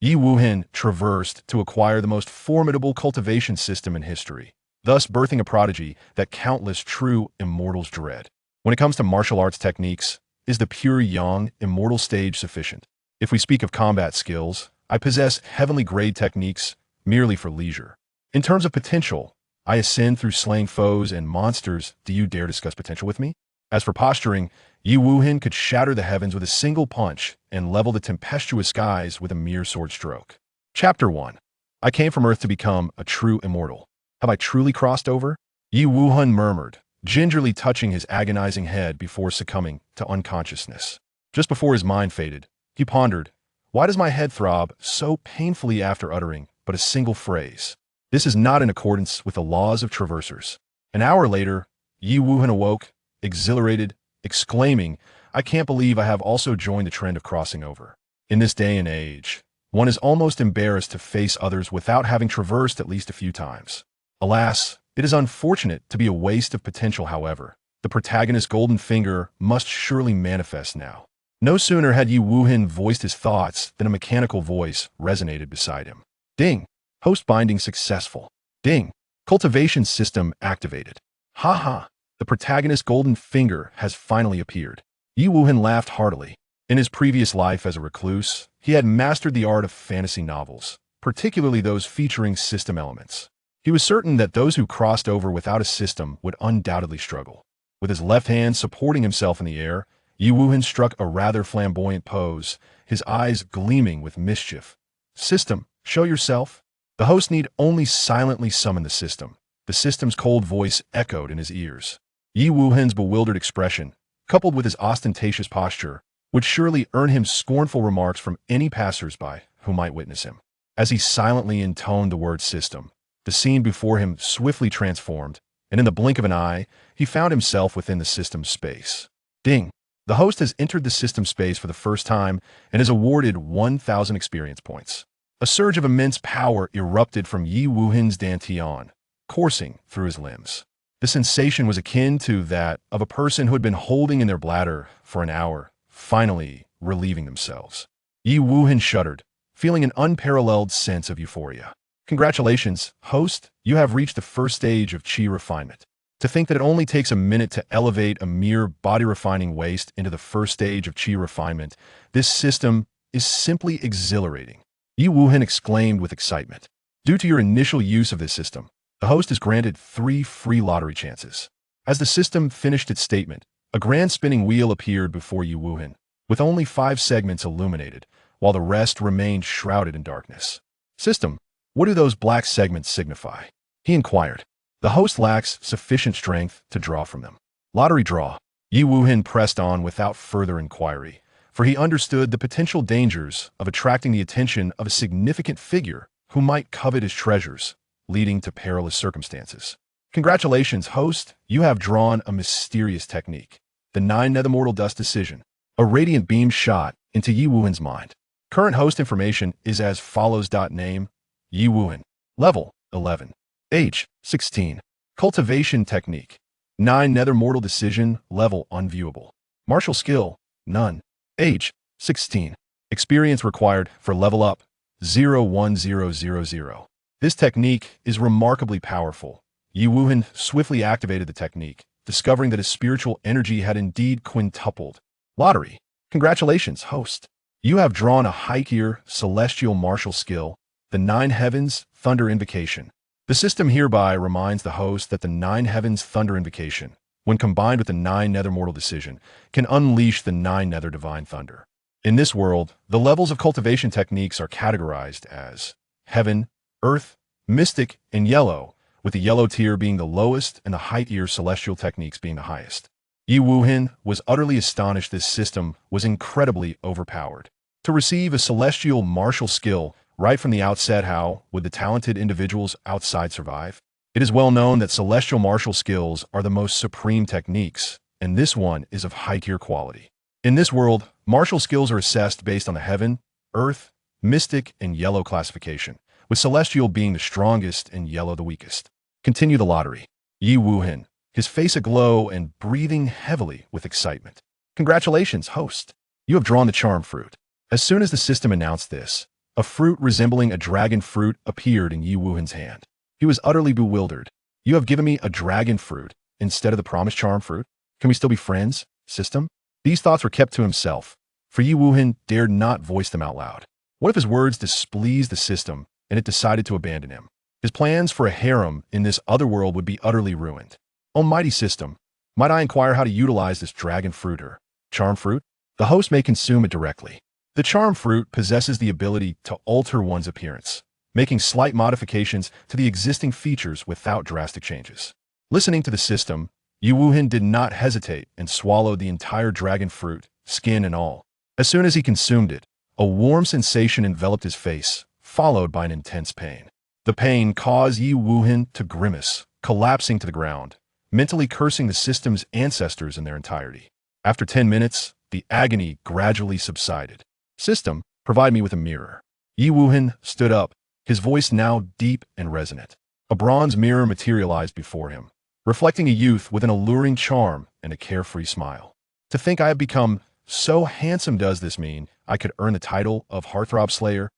Yi Wuhan traversed to acquire the most formidable cultivation system in history, thus birthing a prodigy that countless true immortals dread. When it comes to martial arts techniques, is the pure yang immortal stage sufficient? If we speak of combat skills, I possess heavenly grade techniques merely for leisure. In terms of potential, I ascend through slaying foes and monsters. Do you dare discuss potential with me? As for posturing, Yi Wuhan could shatter the heavens with a single punch and level the tempestuous skies with a mere sword stroke. Chapter 1. I came from Earth to become a true immortal. Have I truly crossed over? Yi Wuhan murmured, gingerly touching his agonizing head before succumbing to unconsciousness. Just before his mind faded, he pondered, why does my head throb so painfully after uttering but a single phrase? This is not in accordance with the laws of traversers. An hour later, Yi Wuhan awoke, exhilarated, exclaiming, I can't believe I have also joined the trend of crossing over. In this day and age, one is almost embarrassed to face others without having traversed at least a few times. Alas, it is unfortunate to be a waste of potential. However, the protagonist's golden finger must surely manifest now. No sooner had Yi Wuhan voiced his thoughts than a mechanical voice resonated beside him. Ding! Host binding successful. Ding! Cultivation system activated. Ha ha! The protagonist's golden finger has finally appeared. Yi Wuhan laughed heartily. In his previous life as a recluse, he had mastered the art of fantasy novels, particularly those featuring system elements. He was certain that those who crossed over without a system would undoubtedly struggle. With his left hand supporting himself in the air, Yi Wuhan struck a rather flamboyant pose, his eyes gleaming with mischief. System, show yourself. The host need only silently summon the system. The system's cold voice echoed in his ears. Yi Wuhan's bewildered expression, coupled with his ostentatious posture, would surely earn him scornful remarks from any passers-by who might witness him. As he silently intoned the word system, the scene before him swiftly transformed, and in the blink of an eye, he found himself within the system's space. Ding! The host has entered the system space for the first time and is awarded 1,000 experience points. A surge of immense power erupted from Yi Wuhan's dantian, coursing through his limbs. The sensation was akin to that of a person who had been holding in their bladder for an hour, finally relieving themselves. Yi Wuhan shuddered, feeling an unparalleled sense of euphoria. Congratulations, host, you have reached the first stage of qi refinement. To think that it only takes a minute to elevate a mere body-refining waste into the first stage of qi refinement, this system is simply exhilarating. Yi Wuhan exclaimed with excitement. Due to your initial use of this system, the host is granted 3 free lottery chances. As the system finished its statement, a grand spinning wheel appeared before Yi Wuhan, with only 5 segments illuminated, while the rest remained shrouded in darkness. System, what do those black segments signify? He inquired. The host lacks sufficient strength to draw from them. Lottery draw. Yi Wuhan pressed on without further inquiry, for he understood the potential dangers of attracting the attention of a significant figure who might covet his treasures, leading to perilous circumstances. Congratulations, host, you have drawn a mysterious technique. The 9 nethermortal dust decision. A radiant beam shot into Yi Wuhan's mind. Current host information is as follows. Name, Yi Wuhan. Level, 11. Age, 16. Cultivation technique. 9 nethermortal decision, level unviewable. Martial skill, none. Age, 16. Experience required for level up, 01000. This technique is remarkably powerful. Yi Wuhan swiftly activated the technique, discovering that his spiritual energy had indeed quintupled. Lottery. Congratulations, host. You have drawn a high-tier celestial martial skill, the 9 Heavens Thunder Invocation. The system hereby reminds the host that the 9 Heavens Thunder Invocation, when combined with the 9 nethermortal decision, can unleash the 9 nether divine thunder. In this world, the levels of cultivation techniques are categorized as heaven, earth, mystic, and yellow, with the yellow tier being the lowest and the high-tier celestial techniques being the highest. Yi Wuhan was utterly astonished this system was incredibly overpowered. To receive a celestial martial skill right from the outset, how would the talented individuals outside survive? It is well known that celestial martial skills are the most supreme techniques, and this one is of high-tier quality. In this world, martial skills are assessed based on the heaven, earth, mystic, and yellow classification, with celestial being the strongest and yellow the weakest. Continue the lottery. Yi Wuhan, his face aglow and breathing heavily with excitement. Congratulations, host. You have drawn the charm fruit. As soon as the system announced this, A fruit resembling a dragon fruit appeared in Yi Wuhan's hand. He was utterly bewildered. You have given me a dragon fruit instead of the promised charm fruit? Can we still be friends, system? These thoughts were kept to himself, for Yi Wuhan dared not voice them out loud. What if his words displeased the system and it decided to abandon him? His plans for a harem in this other world would be utterly ruined. Almighty system, might I inquire how to utilize this dragon fruit or charm fruit? The host may consume it directly. The charm fruit possesses the ability to alter one's appearance, making slight modifications to the existing features without drastic changes. Listening to the system, Yi Wuhan did not hesitate and swallowed the entire dragon fruit, skin and all. As soon as he consumed it, a warm sensation enveloped his face, followed by an intense pain. The pain caused Yi Wuhan to grimace, collapsing to the ground, mentally cursing the system's ancestors in their entirety. After 10 minutes, the agony gradually subsided. System, provide me with a mirror. Yi Wuhan stood up, his voice now deep and resonant. A bronze mirror materialized before him, reflecting a youth with an alluring charm and a carefree smile. To think I have become so handsome, does this mean I could earn the title of Heartthrob Slayer?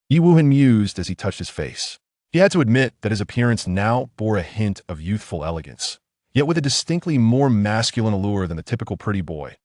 Yi Wuhan mused as he touched his face. He had to admit that his appearance now bore a hint of youthful elegance, yet with a distinctly more masculine allure than the typical pretty boy.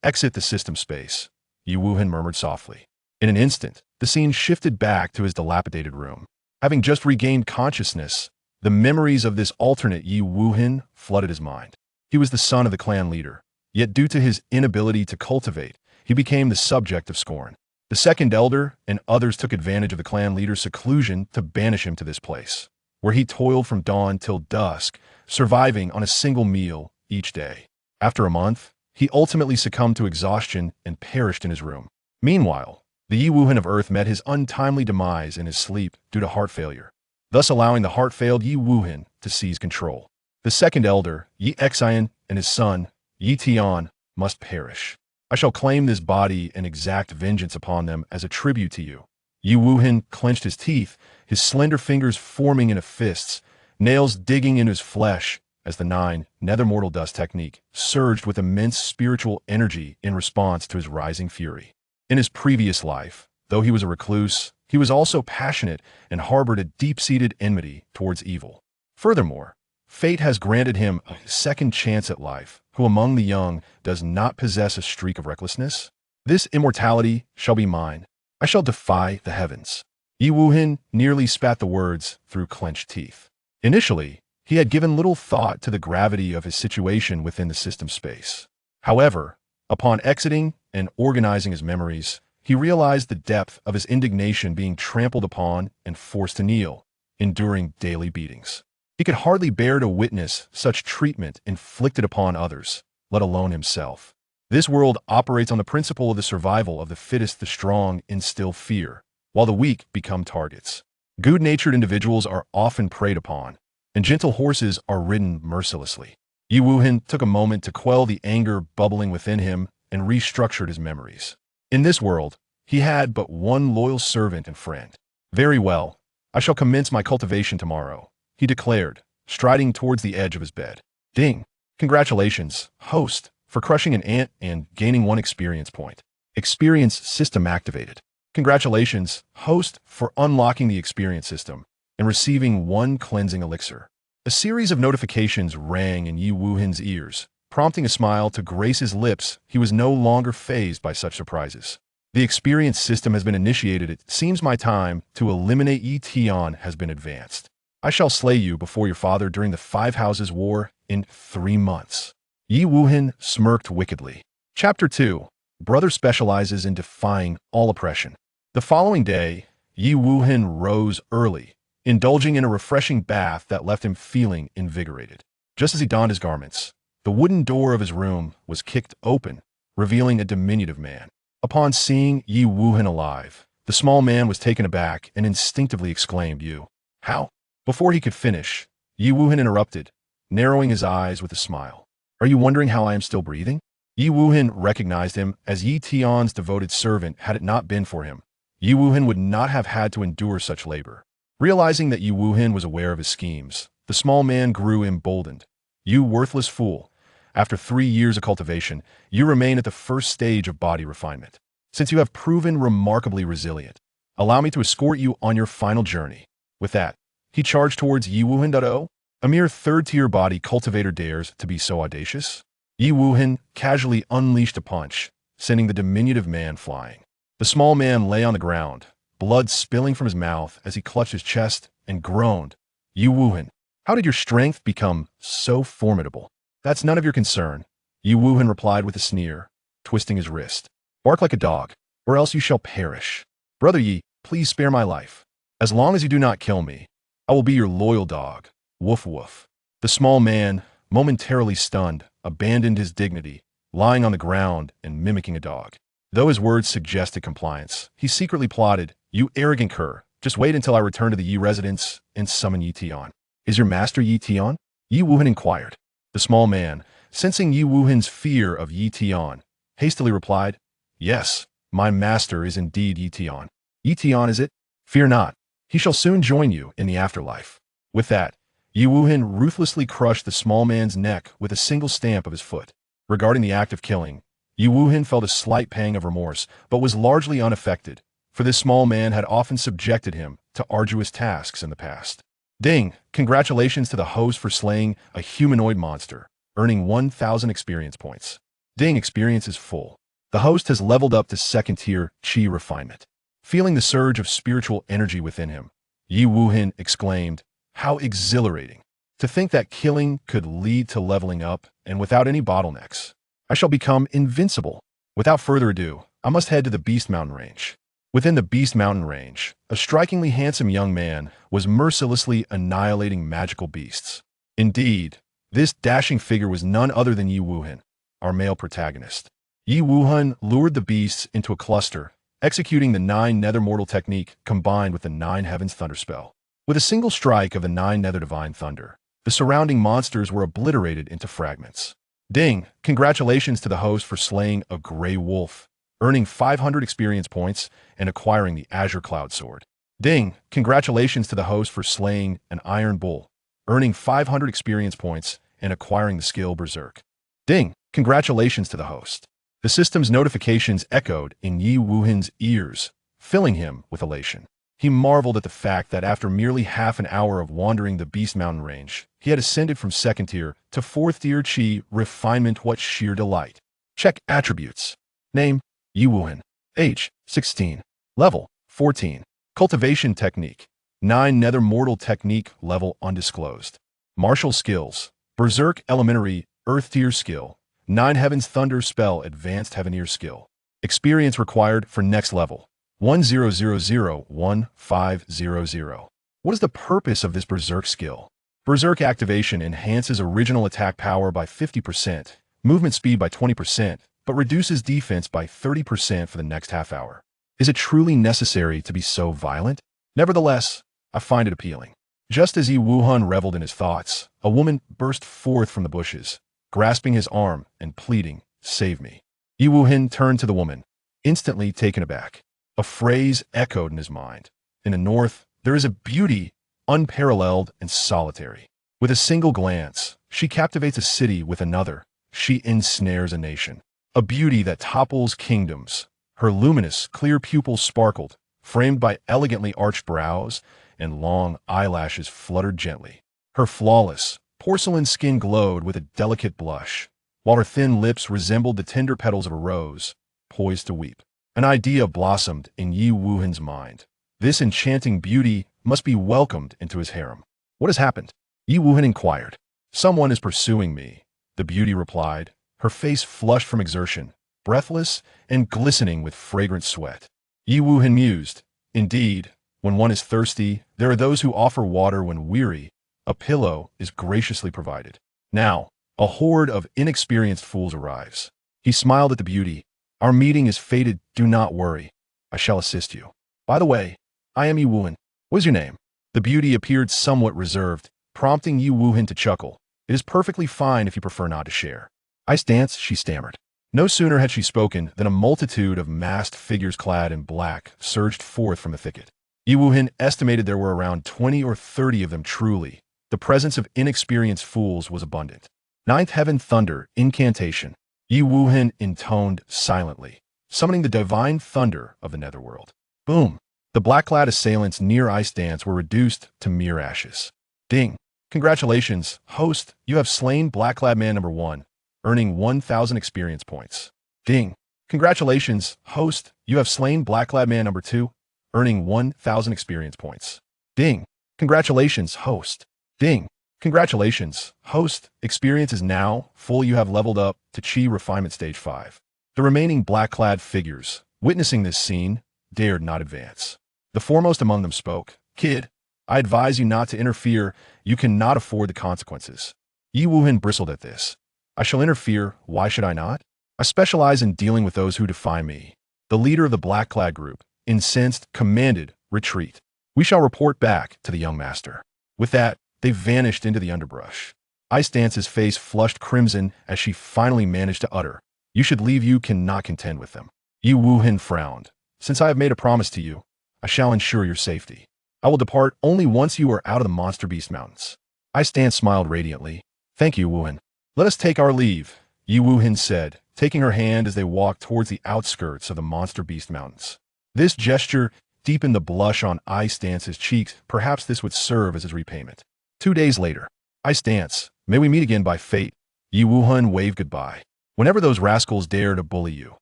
Exit the system space, Yi Wuhan murmured softly. In an instant, the scene shifted back to his dilapidated room. Having just regained consciousness, the memories of this alternate Yi Wuhan flooded his mind. He was the son of the clan leader, yet due to his inability to cultivate, he became the subject of scorn. The second elder and others took advantage of the clan leader's seclusion to banish him to this place, where he toiled from dawn till dusk, surviving on a single meal each day. After a month, he ultimately succumbed to exhaustion and perished in his room. Meanwhile, the Yi Wuhan of Earth met his untimely demise in his sleep due to heart failure, thus allowing the heart-failed Yi Wuhan to seize control. The second elder, Yi Xian, and his son, Yi Tian, must perish. I shall claim this body and exact vengeance upon them as a tribute to you. Yi Wuhan clenched his teeth, his slender fingers forming into fists, nails digging into his flesh as the 9 nether mortal dust technique surged with immense spiritual energy in response to his rising fury. In his previous life, though he was a recluse, he was also passionate and harbored a deep-seated enmity towards evil. Furthermore, fate has granted him a second chance at life. Who among the young does not possess a streak of recklessness? This immortality shall be mine. I shall defy the heavens. Yi Wuhan nearly spat the words through clenched teeth. Initially, he had given little thought to the gravity of his situation within the system space. However, upon exiting and organizing his memories, he realized the depth of his indignation being trampled upon and forced to kneel, enduring daily beatings. He could hardly bear to witness such treatment inflicted upon others, let alone himself. This world operates on the principle of the survival of the fittest. The strong instill fear, while the weak become targets. Good-natured individuals are often preyed upon, and gentle horses are ridden mercilessly. Yi Wuhan took a moment to quell the anger bubbling within him and restructured his memories. In this world, he had but one loyal servant and friend. Very well, I shall commence my cultivation tomorrow, he declared, striding towards the edge of his bed. Ding! Congratulations, host, for crushing an ant and gaining 1 experience point. Experience system activated. Congratulations, host, for unlocking the experience system and receiving 1 cleansing elixir. A series of notifications rang in Yi Wuhan's ears, prompting a smile to grace his lips. He was no longer fazed by such surprises. The experience system has been initiated. It seems my time to eliminate Yi Tian has been advanced. I shall slay you before your father during the 5 Houses War in 3 months. Yi Wuhan smirked wickedly. Chapter 2. Brother specializes in defying all oppression. The following day, Yi Wuhan rose early, indulging in a refreshing bath that left him feeling invigorated. Just as he donned his garments, the wooden door of his room was kicked open, revealing a diminutive man. Upon seeing Yi Wuhan alive, the small man was taken aback and instinctively exclaimed, "You? How?" Before he could finish, Yi Wuhan interrupted, narrowing his eyes with a smile. "Are you wondering how I am still breathing?" Yi Wuhan recognized him as Yi Tian's devoted servant. Had it not been for him, Yi Wuhan would not have had to endure such labor. Realizing that Yi Wuhan was aware of his schemes, the small man grew emboldened. "You worthless fool. After 3 years of cultivation, you remain at the first stage of body refinement. Since you have proven remarkably resilient, Allow me to escort you on your final journey. With that, he charged towards Yi Wuhan. A mere third-tier body cultivator dares to be so audacious? Yi Wuhan casually unleashed a punch, sending the diminutive man flying. The small man lay on the ground, blood spilling from his mouth as he clutched his chest and groaned. Yi Wuhan, how did your strength become so formidable? That's none of your concern, Yi Wuhan replied with a sneer, twisting his wrist. Bark like a dog, or else you shall perish. Brother Yi, please spare my life. As long as you do not kill me, I will be your loyal dog. Woof woof. The small man, momentarily stunned, abandoned his dignity, lying on the ground and mimicking a dog. Though his words suggested compliance, he secretly plotted, "You arrogant cur, just wait until I return to the Yi residence and summon Yi Tian." Is your master Yi Tian? Yi Wuhan inquired. The small man, sensing Yi Wuhan's fear of Yi Tian, hastily replied, "Yes, my master is indeed Yi Tian. Yi Tian is it? Fear not, he shall soon join you in the afterlife." With that, Yi Wuhan ruthlessly crushed the small man's neck with a single stamp of his foot. Regarding the act of killing, Yi Wuhan felt a slight pang of remorse, but was largely unaffected, for this small man had often subjected him to arduous tasks in the past. Ding! Congratulations to the host for slaying a humanoid monster, earning 1,000 experience points. Ding! Experience is full. The host has leveled up to second-tier Qi refinement. Feeling the surge of spiritual energy within him, Yi Wuhan exclaimed, "How exhilarating! To think that killing could lead to leveling up, and without any bottlenecks. I shall become invincible." Without further ado, I must head to the Beast Mountain Range. Within the Beast Mountain Range, a strikingly handsome young man was mercilessly annihilating magical beasts. Indeed, this dashing figure was none other than Yi Wuhan, our male protagonist. Yi Wuhan lured the beasts into a cluster, executing the 9 Nether Mortal technique combined with the 9 Heavens Thunder spell. With a single strike of the 9 Nether Divine Thunder, the surrounding monsters were obliterated into fragments. Ding! Congratulations to the host for slaying a Grey Wolf, earning 500 experience points and acquiring the Azure Cloud Sword. Ding! Congratulations to the host for slaying an Iron Bull, earning 500 experience points and acquiring the skill Berserk. Ding! Congratulations to the host. The system's notifications echoed in Yi Wuhan's ears, filling him with elation. He marveled at the fact that after merely half an hour of wandering the Beast Mountain Range, he had ascended from 2nd tier to 4th tier Qi refinement. What sheer delight. Check attributes. Name, Yi Wuhan. Age, 16. Level, 14. Cultivation technique, 9 Nether Mortal technique, level undisclosed. Martial skills, Berserk Elementary, Earth tier skill, 9 Heavens Thunder spell, Advanced Heaveneer skill. Experience required for next level, 10001500. What is the purpose of this Berserk skill? Berserk activation enhances original attack power by 50%, movement speed by 20%, but reduces defense by 30% for the next half hour. Is it truly necessary to be so violent? Nevertheless, I find it appealing. Just as Yi Wuhan reveled in his thoughts, a woman burst forth from the bushes, grasping his arm and pleading, "Save me." Yi Wuhan turned to the woman, instantly taken aback. A phrase echoed in his mind. In the north, there is a beauty unparalleled and solitary. With a single glance, she captivates a city. With another, she ensnares a nation. A beauty that topples kingdoms. Her luminous, clear pupils sparkled, framed by elegantly arched brows, and long eyelashes fluttered gently. Her flawless, porcelain skin glowed with a delicate blush, while her thin lips resembled the tender petals of a rose, poised to weep. An idea blossomed in Yi Wuhan's mind. This enchanting beauty must be welcomed into his harem. What has happened? Yi Wuhan inquired. Someone is pursuing me, the beauty replied, her face flushed from exertion, breathless and glistening with fragrant sweat. Yi Wuhan mused. Indeed, when one is thirsty, there are those who offer water. When weary, a pillow is graciously provided. Now, a horde of inexperienced fools arrives. He smiled at the beauty. Our meeting is fated. Do not worry. I shall assist you. By the way, I am Yi Wuhan. What is your name? The beauty appeared somewhat reserved, prompting Yi Wuhan to chuckle. It is perfectly fine if you prefer not to share. Ice dance, she stammered. No sooner had she spoken than a multitude of masked figures clad in black surged forth from the thicket. Yi Wuhan estimated there were around 20 or 30 of them truly. The presence of inexperienced fools was abundant. 9th Heaven Thunder incantation. Yi Wuhan intoned silently, summoning the divine thunder of the netherworld. Boom! The black-clad assailants near ice dance were reduced to mere ashes. Ding! Congratulations, host, you have slain black-clad man number 1, earning 1,000 experience points. Ding! Congratulations, host, you have slain black-clad man number 2, earning 1,000 experience points. Ding! Congratulations, host. Ding! Congratulations, host, experience is now full. You have leveled up to Chi Refinement Stage 5. The remaining black-clad figures, witnessing this scene, dared not advance. The foremost among them spoke. Kid, I advise you not to interfere. You cannot afford the consequences. Yi Wuhan bristled at this. I shall interfere. Why should I not? I specialize in dealing with those who defy me. The leader of the black-clad group, incensed, commanded, retreat. We shall report back to the young master. With that, they vanished into the underbrush. Ice Dance's face flushed crimson as she finally managed to utter, You should leave. You cannot contend with them. Yi Wuhan frowned. Since I have made a promise to you, I shall ensure your safety. I will depart only once you are out of the Monster Beast Mountains. Ice Dance smiled radiantly. Thank you, Wuhan. Let us take our leave, Yi Wuhan said, taking her hand as they walked towards the outskirts of the Monster Beast Mountains. This gesture deepened the blush on Ice Dance's cheeks. Perhaps this would serve as his repayment. 2 days later. Ice Dance, may we meet again by fate. Yi Wuhan waved goodbye. Whenever those rascals dare to bully you,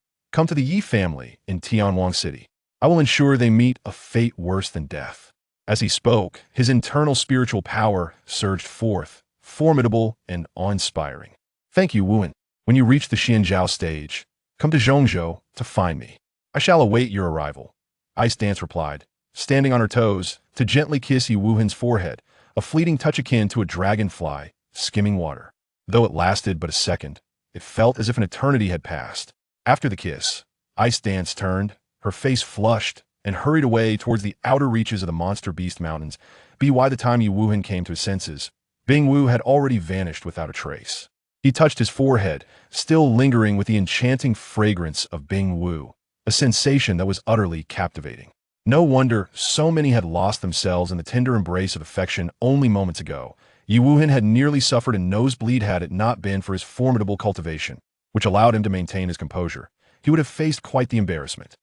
come to the Yi family in Tianwang City. I will ensure they meet a fate worse than death. As he spoke, his internal spiritual power surged forth, formidable and awe-inspiring. Thank you, Wuhan. When you reach the Xianzhao stage, come to Zhongzhou to find me. I shall await your arrival. Ice Dance replied, standing on her toes, to gently kiss Yi Wuhan's forehead, a fleeting touch akin to a dragonfly skimming water. Though it lasted but a second, it felt as if an eternity had passed. After the kiss, Ice Dance turned, her face flushed, and hurried away towards the outer reaches of the Monster Beast Mountains. By the time Yi Wuhan came to his senses, Bing Wu had already vanished without a trace. He touched his forehead, still lingering with the enchanting fragrance of Bing Wu, a sensation that was utterly captivating. No wonder so many had lost themselves in the tender embrace of affection only moments ago. Yi Wuhan had nearly suffered a nosebleed had it not been for his formidable cultivation, which allowed him to maintain his composure. He would have faced quite the embarrassment.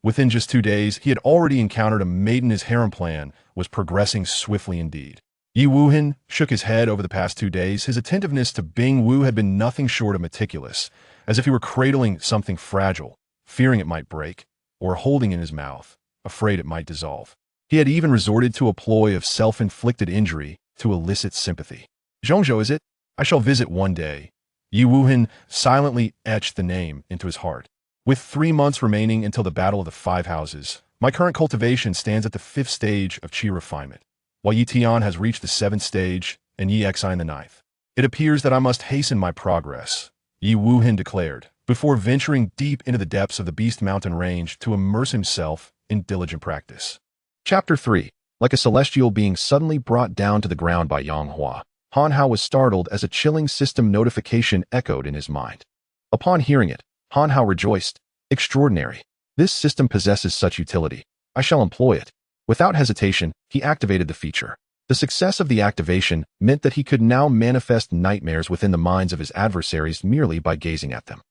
Within just 2 days, he had already encountered a maiden. His harem plan was progressing swiftly indeed. Yi Wuhan shook his head over the past 2 days. His attentiveness to Bing Wu had been nothing short of meticulous, as if he were cradling something fragile, fearing it might break, or holding in his mouth, afraid it might dissolve. He had even resorted to a ploy of self-inflicted injury to elicit sympathy. Zhongzhou, is it? I shall visit one day. Yi Wuhan silently etched the name into his heart. With 3 months remaining until the Battle of the Five Houses, my current cultivation stands at the 5th stage of Qi refinement, while Yi Tian has reached the 7th stage and Yi Xi in the 9th. It appears that I must hasten my progress, Yi Wuhan declared, before venturing deep into the depths of the Beast Mountain range to immerse himself in diligent practice. Chapter 3. Like a celestial being suddenly brought down to the ground by Yang Hua, Han Hao was startled as a chilling system notification echoed in his mind. Upon hearing it, Han Hao rejoiced. Extraordinary. This system possesses such utility. I shall employ it. Without hesitation, he activated the feature. The success of the activation meant that he could now manifest nightmares within the minds of his adversaries merely by gazing at them.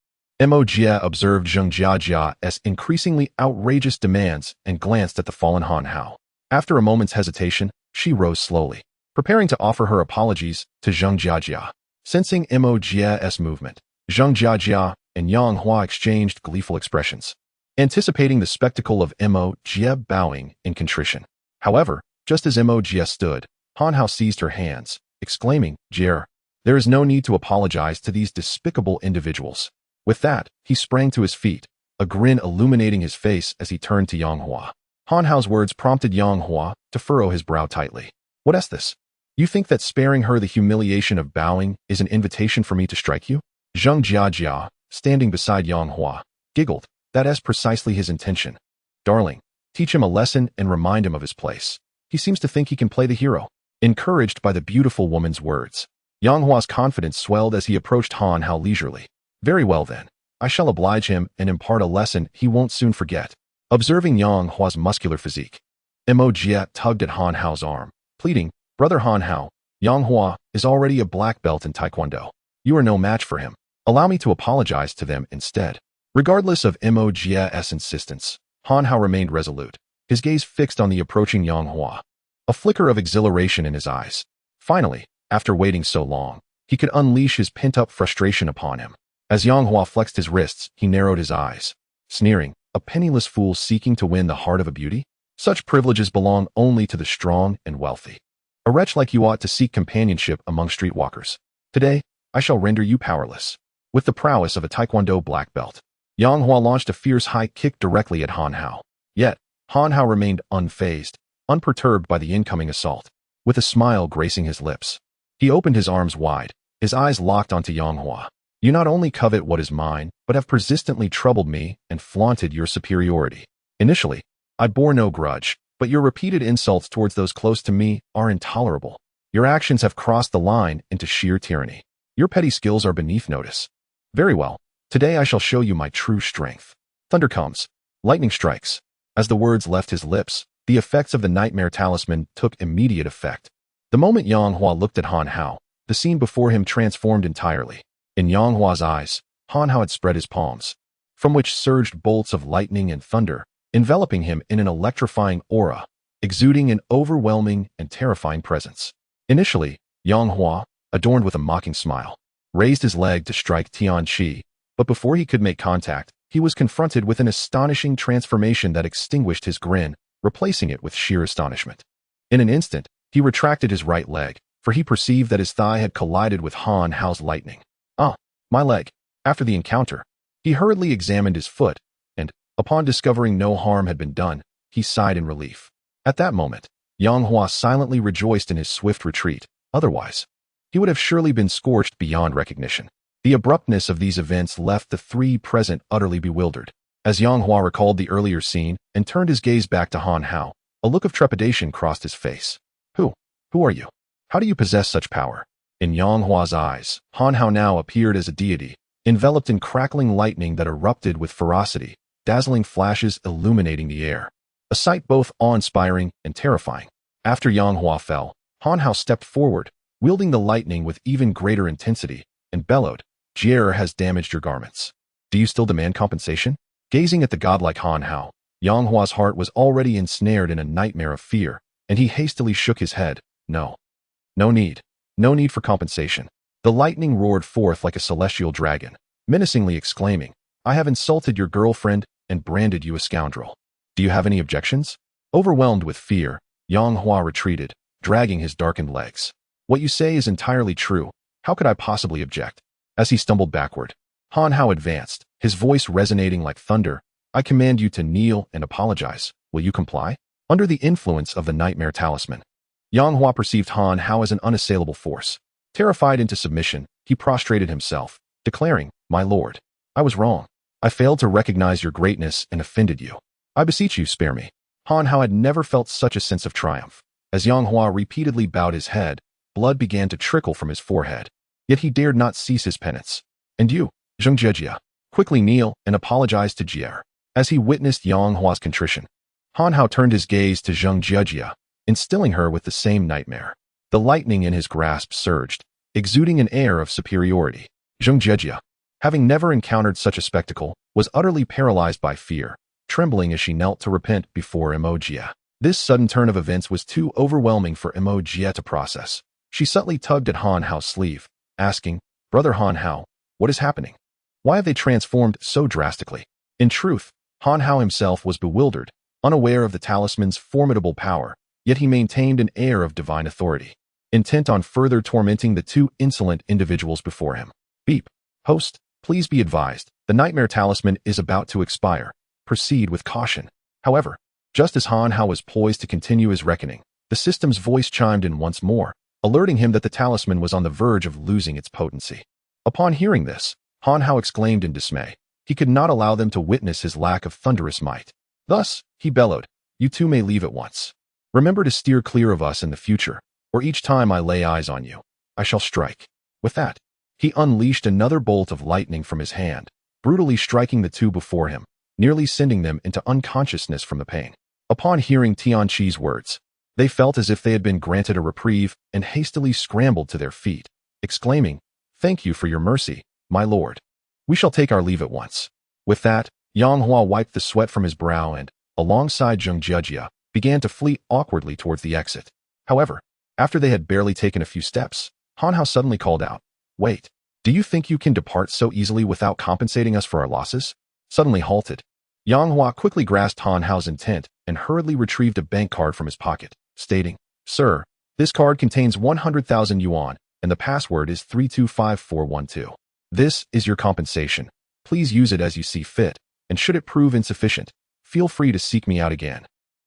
Mo Jie observed Zheng Jiajia's increasingly outrageous demands and glanced at the fallen Han Hao. After a moment's hesitation, she rose slowly, preparing to offer her apologies to Zheng Jiajia. Sensing Mo Jie's movement, Zheng Jiajia and Yang Hua exchanged gleeful expressions, anticipating the spectacle of Mo Jie bowing in contrition. However, just as Mo Jie stood, Han Hao seized her hands, exclaiming, Jie, there is no need to apologize to these despicable individuals. With that, he sprang to his feet, a grin illuminating his face as he turned to Yang Hua. Han Hao's words prompted Yang Hua to furrow his brow tightly. What is this? You think that sparing her the humiliation of bowing is an invitation for me to strike you? Zheng Jiajia, standing beside Yang Hua, giggled. That is precisely his intention. Darling, teach him a lesson and remind him of his place. He seems to think he can play the hero. Encouraged by the beautiful woman's words, Yang Hua's confidence swelled as he approached Han Hao leisurely. Very well then, I shall oblige him and impart a lesson he won't soon forget. Observing Yang Hua's muscular physique, Mo Jie tugged at Han Hao's arm, pleading, Brother Han Hao, Yang Hua is already a black belt in Taekwondo. You are no match for him. Allow me to apologize to them instead. Regardless of Mo Jie's insistence, Han Hao remained resolute. his gaze fixed on the approaching Yang Hua, a flicker of exhilaration in his eyes. Finally, after waiting so long, he could unleash his pent-up frustration upon him. As Yang Hua flexed his wrists, he narrowed his eyes, sneering, a penniless fool seeking to win the heart of a beauty? Such privileges belong only to the strong and wealthy. A wretch like you ought to seek companionship among streetwalkers. Today, I shall render you powerless. With the prowess of a Taekwondo black belt, Yang Hua launched a fierce high kick directly at Han Hao. Yet, Han Hao remained unfazed, unperturbed by the incoming assault. With a smile gracing his lips, he opened his arms wide, his eyes locked onto Yang Hua. You not only covet what is mine, but have persistently troubled me and flaunted your superiority. Initially, I bore no grudge, but your repeated insults towards those close to me are intolerable. Your actions have crossed the line into sheer tyranny. Your petty skills are beneath notice. Very well. Today I shall show you my true strength. Thunder comes. Lightning strikes. As the words left his lips, the effects of the nightmare talisman took immediate effect. The moment Yang Hua looked at Han Hao, the scene before him transformed entirely. In Yang Hua's eyes, Han Hao had spread his palms, from which surged bolts of lightning and thunder, enveloping him in an electrifying aura, exuding an overwhelming and terrifying presence. Initially, Yang Hua, adorned with a mocking smile, raised his leg to strike Tianqi, but before he could make contact, he was confronted with an astonishing transformation that extinguished his grin, replacing it with sheer astonishment. In an instant, he retracted his right leg, for he perceived that his thigh had collided with Han Hao's lightning. Ah, my leg. After the encounter, he hurriedly examined his foot, and, upon discovering no harm had been done, he sighed in relief. At that moment, Yang Hua silently rejoiced in his swift retreat. Otherwise, he would have surely been scorched beyond recognition. The abruptness of these events left the three present utterly bewildered. As Yang Hua recalled the earlier scene and turned his gaze back to Han Hao, a look of trepidation crossed his face. Who are you? How do you possess such power? In Yang Hua's eyes, Han Hao now appeared as a deity, enveloped in crackling lightning that erupted with ferocity, dazzling flashes illuminating the air. A sight both awe-inspiring and terrifying. After Yang Hua fell, Han Hao stepped forward, wielding the lightning with even greater intensity, and bellowed, "Jie has damaged your garments. Do you still demand compensation?" Gazing at the godlike Han Hao, Yang Hua's heart was already ensnared in a nightmare of fear, and he hastily shook his head. No need. No need for compensation. The lightning roared forth like a celestial dragon, menacingly exclaiming, "I have insulted your girlfriend and branded you a scoundrel. Do you have any objections?" Overwhelmed with fear, Yang Hua retreated, dragging his darkened legs. "What you say is entirely true. How could I possibly object?" As he stumbled backward, Han Hao advanced, his voice resonating like thunder. "I command you to kneel and apologize. Will you comply?" Under the influence of the nightmare talisman, Yang Hua perceived Han Hao as an unassailable force. Terrified into submission, he prostrated himself, declaring, "My lord, I was wrong. I failed to recognize your greatness and offended you. I beseech you, spare me." Han Hao had never felt such a sense of triumph. As Yang Hua repeatedly bowed his head, blood began to trickle from his forehead. Yet he dared not cease his penance. "And you, Zheng Jie, quickly kneel and apologize to Jie." As he witnessed Yang Hua's contrition, Han Hao turned his gaze to Zheng Jie, instilling her with the same nightmare. The lightning in his grasp surged, exuding an air of superiority. Zheng Jie, having never encountered such a spectacle, was utterly paralyzed by fear, trembling as she knelt to repent before Jie. This sudden turn of events was too overwhelming for Jie to process. She subtly tugged at Han Hao's sleeve, asking, "Brother Han Hao, what is happening? Why have they transformed so drastically?" In truth, Han Hao himself was bewildered, unaware of the talisman's formidable power, yet he maintained an air of divine authority, intent on further tormenting the two insolent individuals before him. "Beep. Host, please be advised, the nightmare talisman is about to expire. Proceed with caution." However, just as Han Hao was poised to continue his reckoning, the system's voice chimed in once more, alerting him that the talisman was on the verge of losing its potency. Upon hearing this, Han Hao exclaimed in dismay. He could not allow them to witness his lack of thunderous might. Thus, he bellowed, "You two may leave at once. Remember to steer clear of us in the future, or each time I lay eyes on you, I shall strike." With that, he unleashed another bolt of lightning from his hand, brutally striking the two before him, nearly sending them into unconsciousness from the pain. Upon hearing Tianqi's words, they felt as if they had been granted a reprieve and hastily scrambled to their feet, exclaiming, "Thank you for your mercy, my lord. We shall take our leave at once." With that, Yang Hua wiped the sweat from his brow and, alongside Zheng Jiejia, began to flee awkwardly towards the exit. However, after they had barely taken a few steps, Han Hao suddenly called out, "Wait, do you think you can depart so easily without compensating us for our losses?" Suddenly halted. Yang Hua quickly grasped Han Hao's intent and hurriedly retrieved a bank card from his pocket, stating, "Sir, this card contains 100,000 yuan, and the password is 325412. This is your compensation. Please use it as you see fit, and should it prove insufficient, feel free to seek me out again."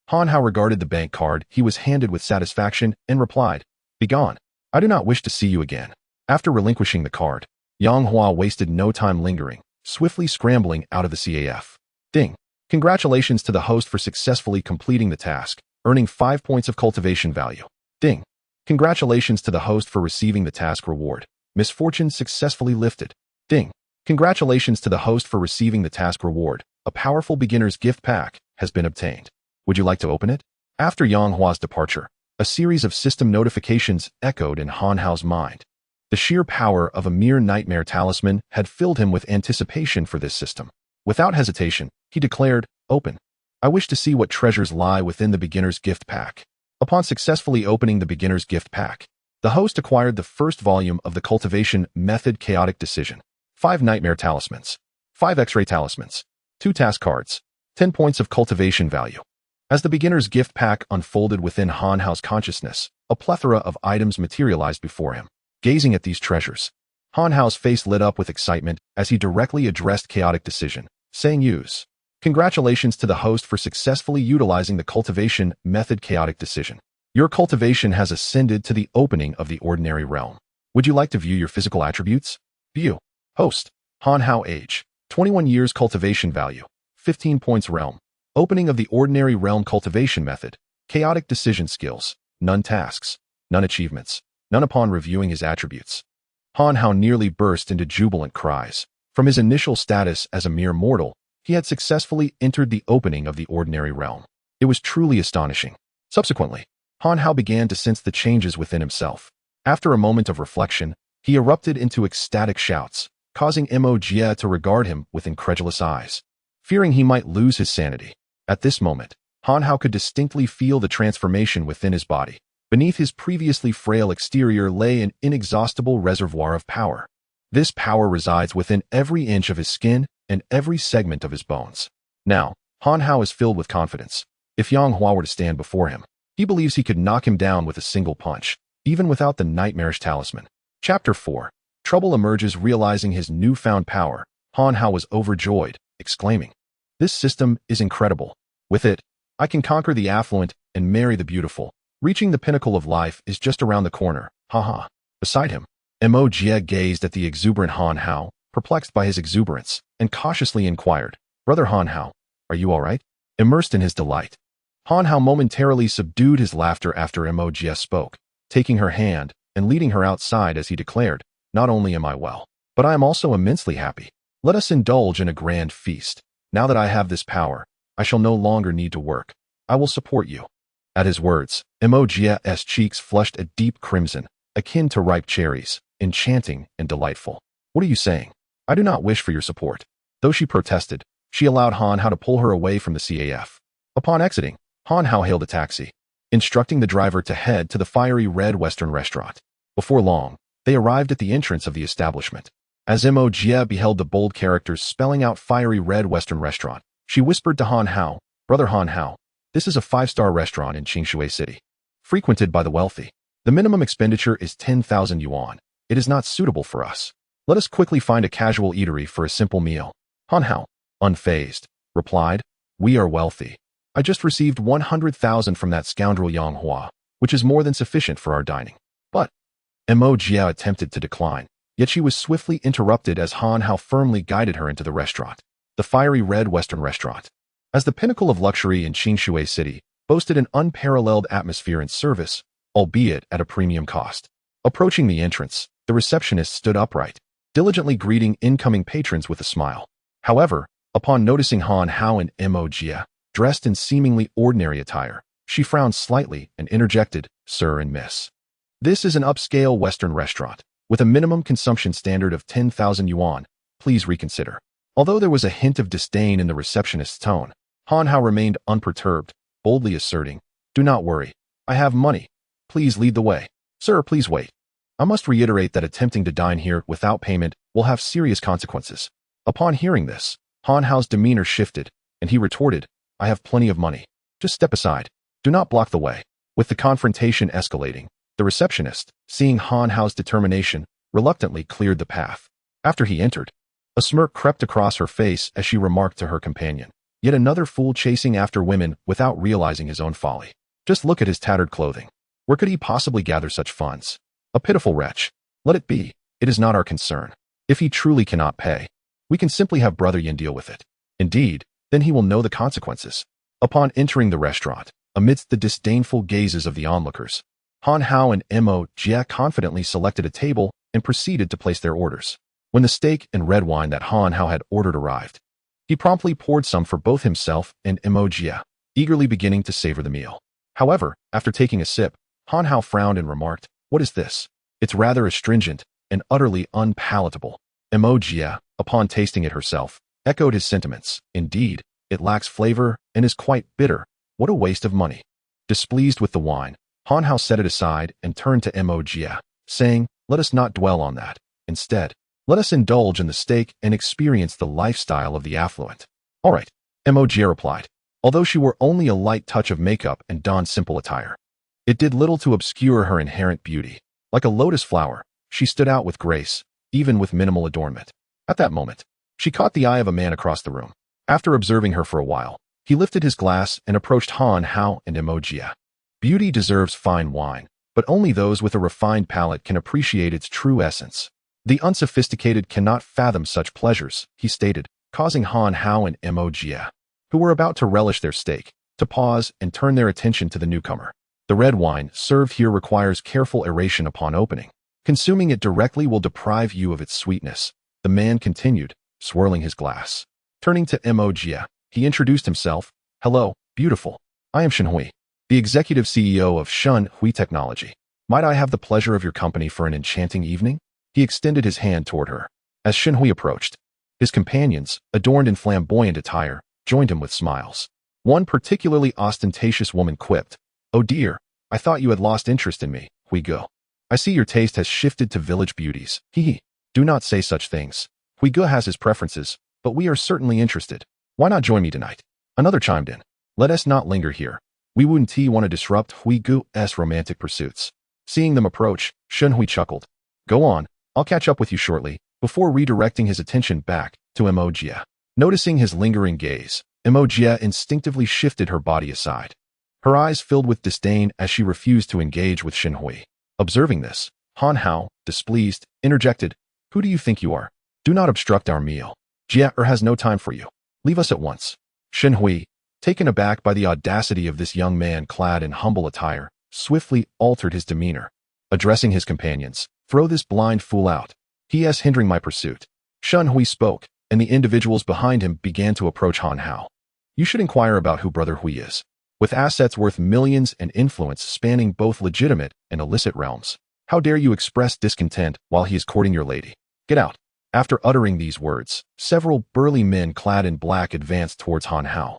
Han Hao regarded the bank card he was handed with satisfaction and replied, "Begone. I do not wish to see you again." After relinquishing the card, Yang Hua wasted no time lingering, swiftly scrambling out of the CAF. Ding. Congratulations to the host for successfully completing the task, earning 5 points of cultivation value. Ding. Congratulations to the host for receiving the task reward. Misfortune successfully lifted. Ding. Congratulations to the host for receiving the task reward. A powerful beginner's gift pack has been obtained. Would you like to open it? After Yang Hua's departure, a series of system notifications echoed in Han Hao's mind. The sheer power of a mere nightmare talisman had filled him with anticipation for this system. Without hesitation, he declared, "Open. I wish to see what treasures lie within the beginner's gift pack." Upon successfully opening the beginner's gift pack, the host acquired the first volume of the cultivation method chaotic decision, 5 nightmare talismans, 5 X-ray talismans, 2 task cards, 10 points of cultivation value. As the beginner's gift pack unfolded within Han Hao's consciousness, a plethora of items materialized before him. Gazing at these treasures, Han Hao's face lit up with excitement as he directly addressed chaotic decision, saying, "Use. Congratulations to the host for successfully utilizing the cultivation method chaotic decision. Your cultivation has ascended to the opening of the ordinary realm. Would you like to view your physical attributes? View. Host. Han Hao age. 21 years cultivation value. 15 points realm. Opening of the ordinary realm cultivation method. Chaotic decision skills. None tasks. None achievements. None upon reviewing his attributes." Han Hao nearly burst into jubilant cries. From his initial status as a mere mortal, he had successfully entered the opening of the ordinary realm. It was truly astonishing. Subsequently, Han Hao began to sense the changes within himself. After a moment of reflection, he erupted into ecstatic shouts, causing Mo Jie to regard him with incredulous eyes, fearing he might lose his sanity. At this moment, Han Hao could distinctly feel the transformation within his body. Beneath his previously frail exterior lay an inexhaustible reservoir of power. This power resides within every inch of his skin and every segment of his bones. Now, Han Hao is filled with confidence. If Yang Hua were to stand before him, he believes he could knock him down with a single punch, even without the nightmarish talisman. Chapter 4. Trouble emerges. Realizing his newfound power, Han Hao was overjoyed, exclaiming, "This system is incredible. With it, I can conquer the affluent and marry the beautiful. Reaching the pinnacle of life is just around the corner, haha." Beside him, Mo Jie gazed at the exuberant Han Hao, perplexed by his exuberance, and cautiously inquired, "Brother Han Hao, are you all right?" Immersed in his delight, Han Hao momentarily subdued his laughter after Mo Jie spoke, taking her hand and leading her outside as he declared, "Not only am I well, but I am also immensely happy. Let us indulge in a grand feast. Now that I have this power, I shall no longer need to work. I will support you." At his words, Mo Jie's cheeks flushed a deep crimson, akin to ripe cherries, enchanting and delightful. "What are you saying? I do not wish for your support." Though she protested, she allowed Han Hao to pull her away from the CAF. Upon exiting, Han Hao hailed a taxi, instructing the driver to head to the fiery red Western restaurant. Before long, they arrived at the entrance of the establishment. As Mo Jie beheld the bold characters spelling out fiery red Western restaurant, she whispered to Han Hao, "Brother Han Hao, this is a 5-star restaurant in Qingshui City, frequented by the wealthy. The minimum expenditure is 10,000 yuan. It is not suitable for us. Let us quickly find a casual eatery for a simple meal." Han Hao, unfazed, replied, "We are wealthy. I just received 100,000 from that scoundrel Yang Hua, which is more than sufficient for our dining." But Mo Jie attempted to decline, yet she was swiftly interrupted as Han Hao firmly guided her into the restaurant, the fiery red Western restaurant. As the pinnacle of luxury in Qingshui City, boasted an unparalleled atmosphere and service, albeit at a premium cost. Approaching the entrance, the receptionist stood upright, diligently greeting incoming patrons with a smile. However, upon noticing Han Hao and Mo Jie, dressed in seemingly ordinary attire, she frowned slightly and interjected, "Sir and Miss. This is an upscale Western restaurant, with a minimum consumption standard of 10,000 yuan. Please reconsider." Although there was a hint of disdain in the receptionist's tone, Han Hao remained unperturbed, boldly asserting, "Do not worry. I have money. Please lead the way." "Sir, please wait. I must reiterate that attempting to dine here without payment will have serious consequences." Upon hearing this, Han Hao's demeanor shifted, and he retorted, "I have plenty of money. Just step aside. Do not block the way." With the confrontation escalating, the receptionist, seeing Han Hao's determination, reluctantly cleared the path. After he entered, a smirk crept across her face as she remarked to her companion, "Yet another fool chasing after women without realizing his own folly. Just look at his tattered clothing. Where could he possibly gather such funds? A pitiful wretch. Let it be. It is not our concern. If he truly cannot pay, we can simply have Brother Yin deal with it. Indeed, then he will know the consequences." Upon entering the restaurant, amidst the disdainful gazes of the onlookers, Han Hao and Mo Jie confidently selected a table and proceeded to place their orders. When the steak and red wine that Han Hao had ordered arrived, he promptly poured some for both himself and Mo Jie, eagerly beginning to savor the meal. However, after taking a sip, Han Hao frowned and remarked, "What is this? It's rather astringent and utterly unpalatable." Mo Jie, upon tasting it herself, echoed his sentiments. "Indeed, it lacks flavor and is quite bitter. What a waste of money." Displeased with the wine, Han Hao set it aside and turned to Mo Jie, saying, "Let us not dwell on that. Instead, let us indulge in the steak and experience the lifestyle of the affluent." "All right," Mo Jie replied, although she wore only a light touch of makeup and donned simple attire. It did little to obscure her inherent beauty. Like a lotus flower, she stood out with grace, even with minimal adornment. At that moment, she caught the eye of a man across the room. After observing her for a while, he lifted his glass and approached Han Hao and Mo Jie. "Beauty deserves fine wine, but only those with a refined palate can appreciate its true essence. The unsophisticated cannot fathom such pleasures," he stated, causing Han Hao and Mo Jie, who were about to relish their steak, to pause and turn their attention to the newcomer. "The red wine served here requires careful aeration upon opening. Consuming it directly will deprive you of its sweetness," the man continued, swirling his glass. Turning to Mo Jie, he introduced himself. "Hello, beautiful. I am Shen Hui, the executive CEO of Shen Hui Technology. Might I have the pleasure of your company for an enchanting evening?" He extended his hand toward her. As Shen Hui approached, his companions, adorned in flamboyant attire, joined him with smiles. One particularly ostentatious woman quipped, "Oh dear, I thought you had lost interest in me, Hui Ge. I see your taste has shifted to village beauties. Hee. Do not say such things. Hui Ge has his preferences, but we are certainly interested. Why not join me tonight?" Another chimed in, "Let us not linger here. We wouldn't want to disrupt Hui Ge's romantic pursuits." Seeing them approach, Shen Hui chuckled. "Go on, I'll catch up with you shortly," before redirecting his attention back to Mo Jie. Noticing his lingering gaze, Mo Jie instinctively shifted her body aside. Her eyes filled with disdain as she refused to engage with Shen Hui. Observing this, Han Hao, displeased, interjected, "Who do you think you are? Do not obstruct our meal. Jie has no time for you. Leave us at once." Shen Hui, taken aback by the audacity of this young man clad in humble attire, swiftly altered his demeanor. Addressing his companions, "Throw this blind fool out. He is hindering my pursuit." Shen Hui spoke, and the individuals behind him began to approach Han Hao. "You should inquire about who Brother Hui is. With assets worth millions and influence spanning both legitimate and illicit realms, how dare you express discontent while he is courting your lady? Get out." After uttering these words, several burly men clad in black advanced towards Han Hao,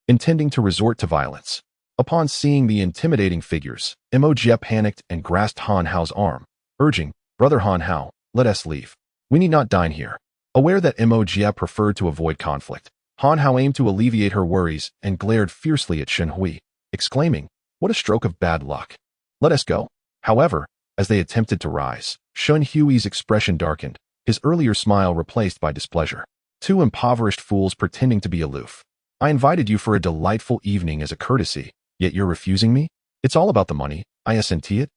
intending to resort to violence. Upon seeing the intimidating figures, Mo Jie panicked and grasped Han Hao's arm, urging, "Brother Han Hao, let us leave. We need not dine here." Aware that Mo Jie preferred to avoid conflict, Han Hao aimed to alleviate her worries and glared fiercely at Shen Hui, exclaiming, "What a stroke of bad luck. Let us go." However, as they attempted to rise, Shen Hui's expression darkened, his earlier smile replaced by displeasure. "Two impoverished fools pretending to be aloof. I invited you for a delightful evening as a courtesy, yet you're refusing me? It's all about the money, isn't it?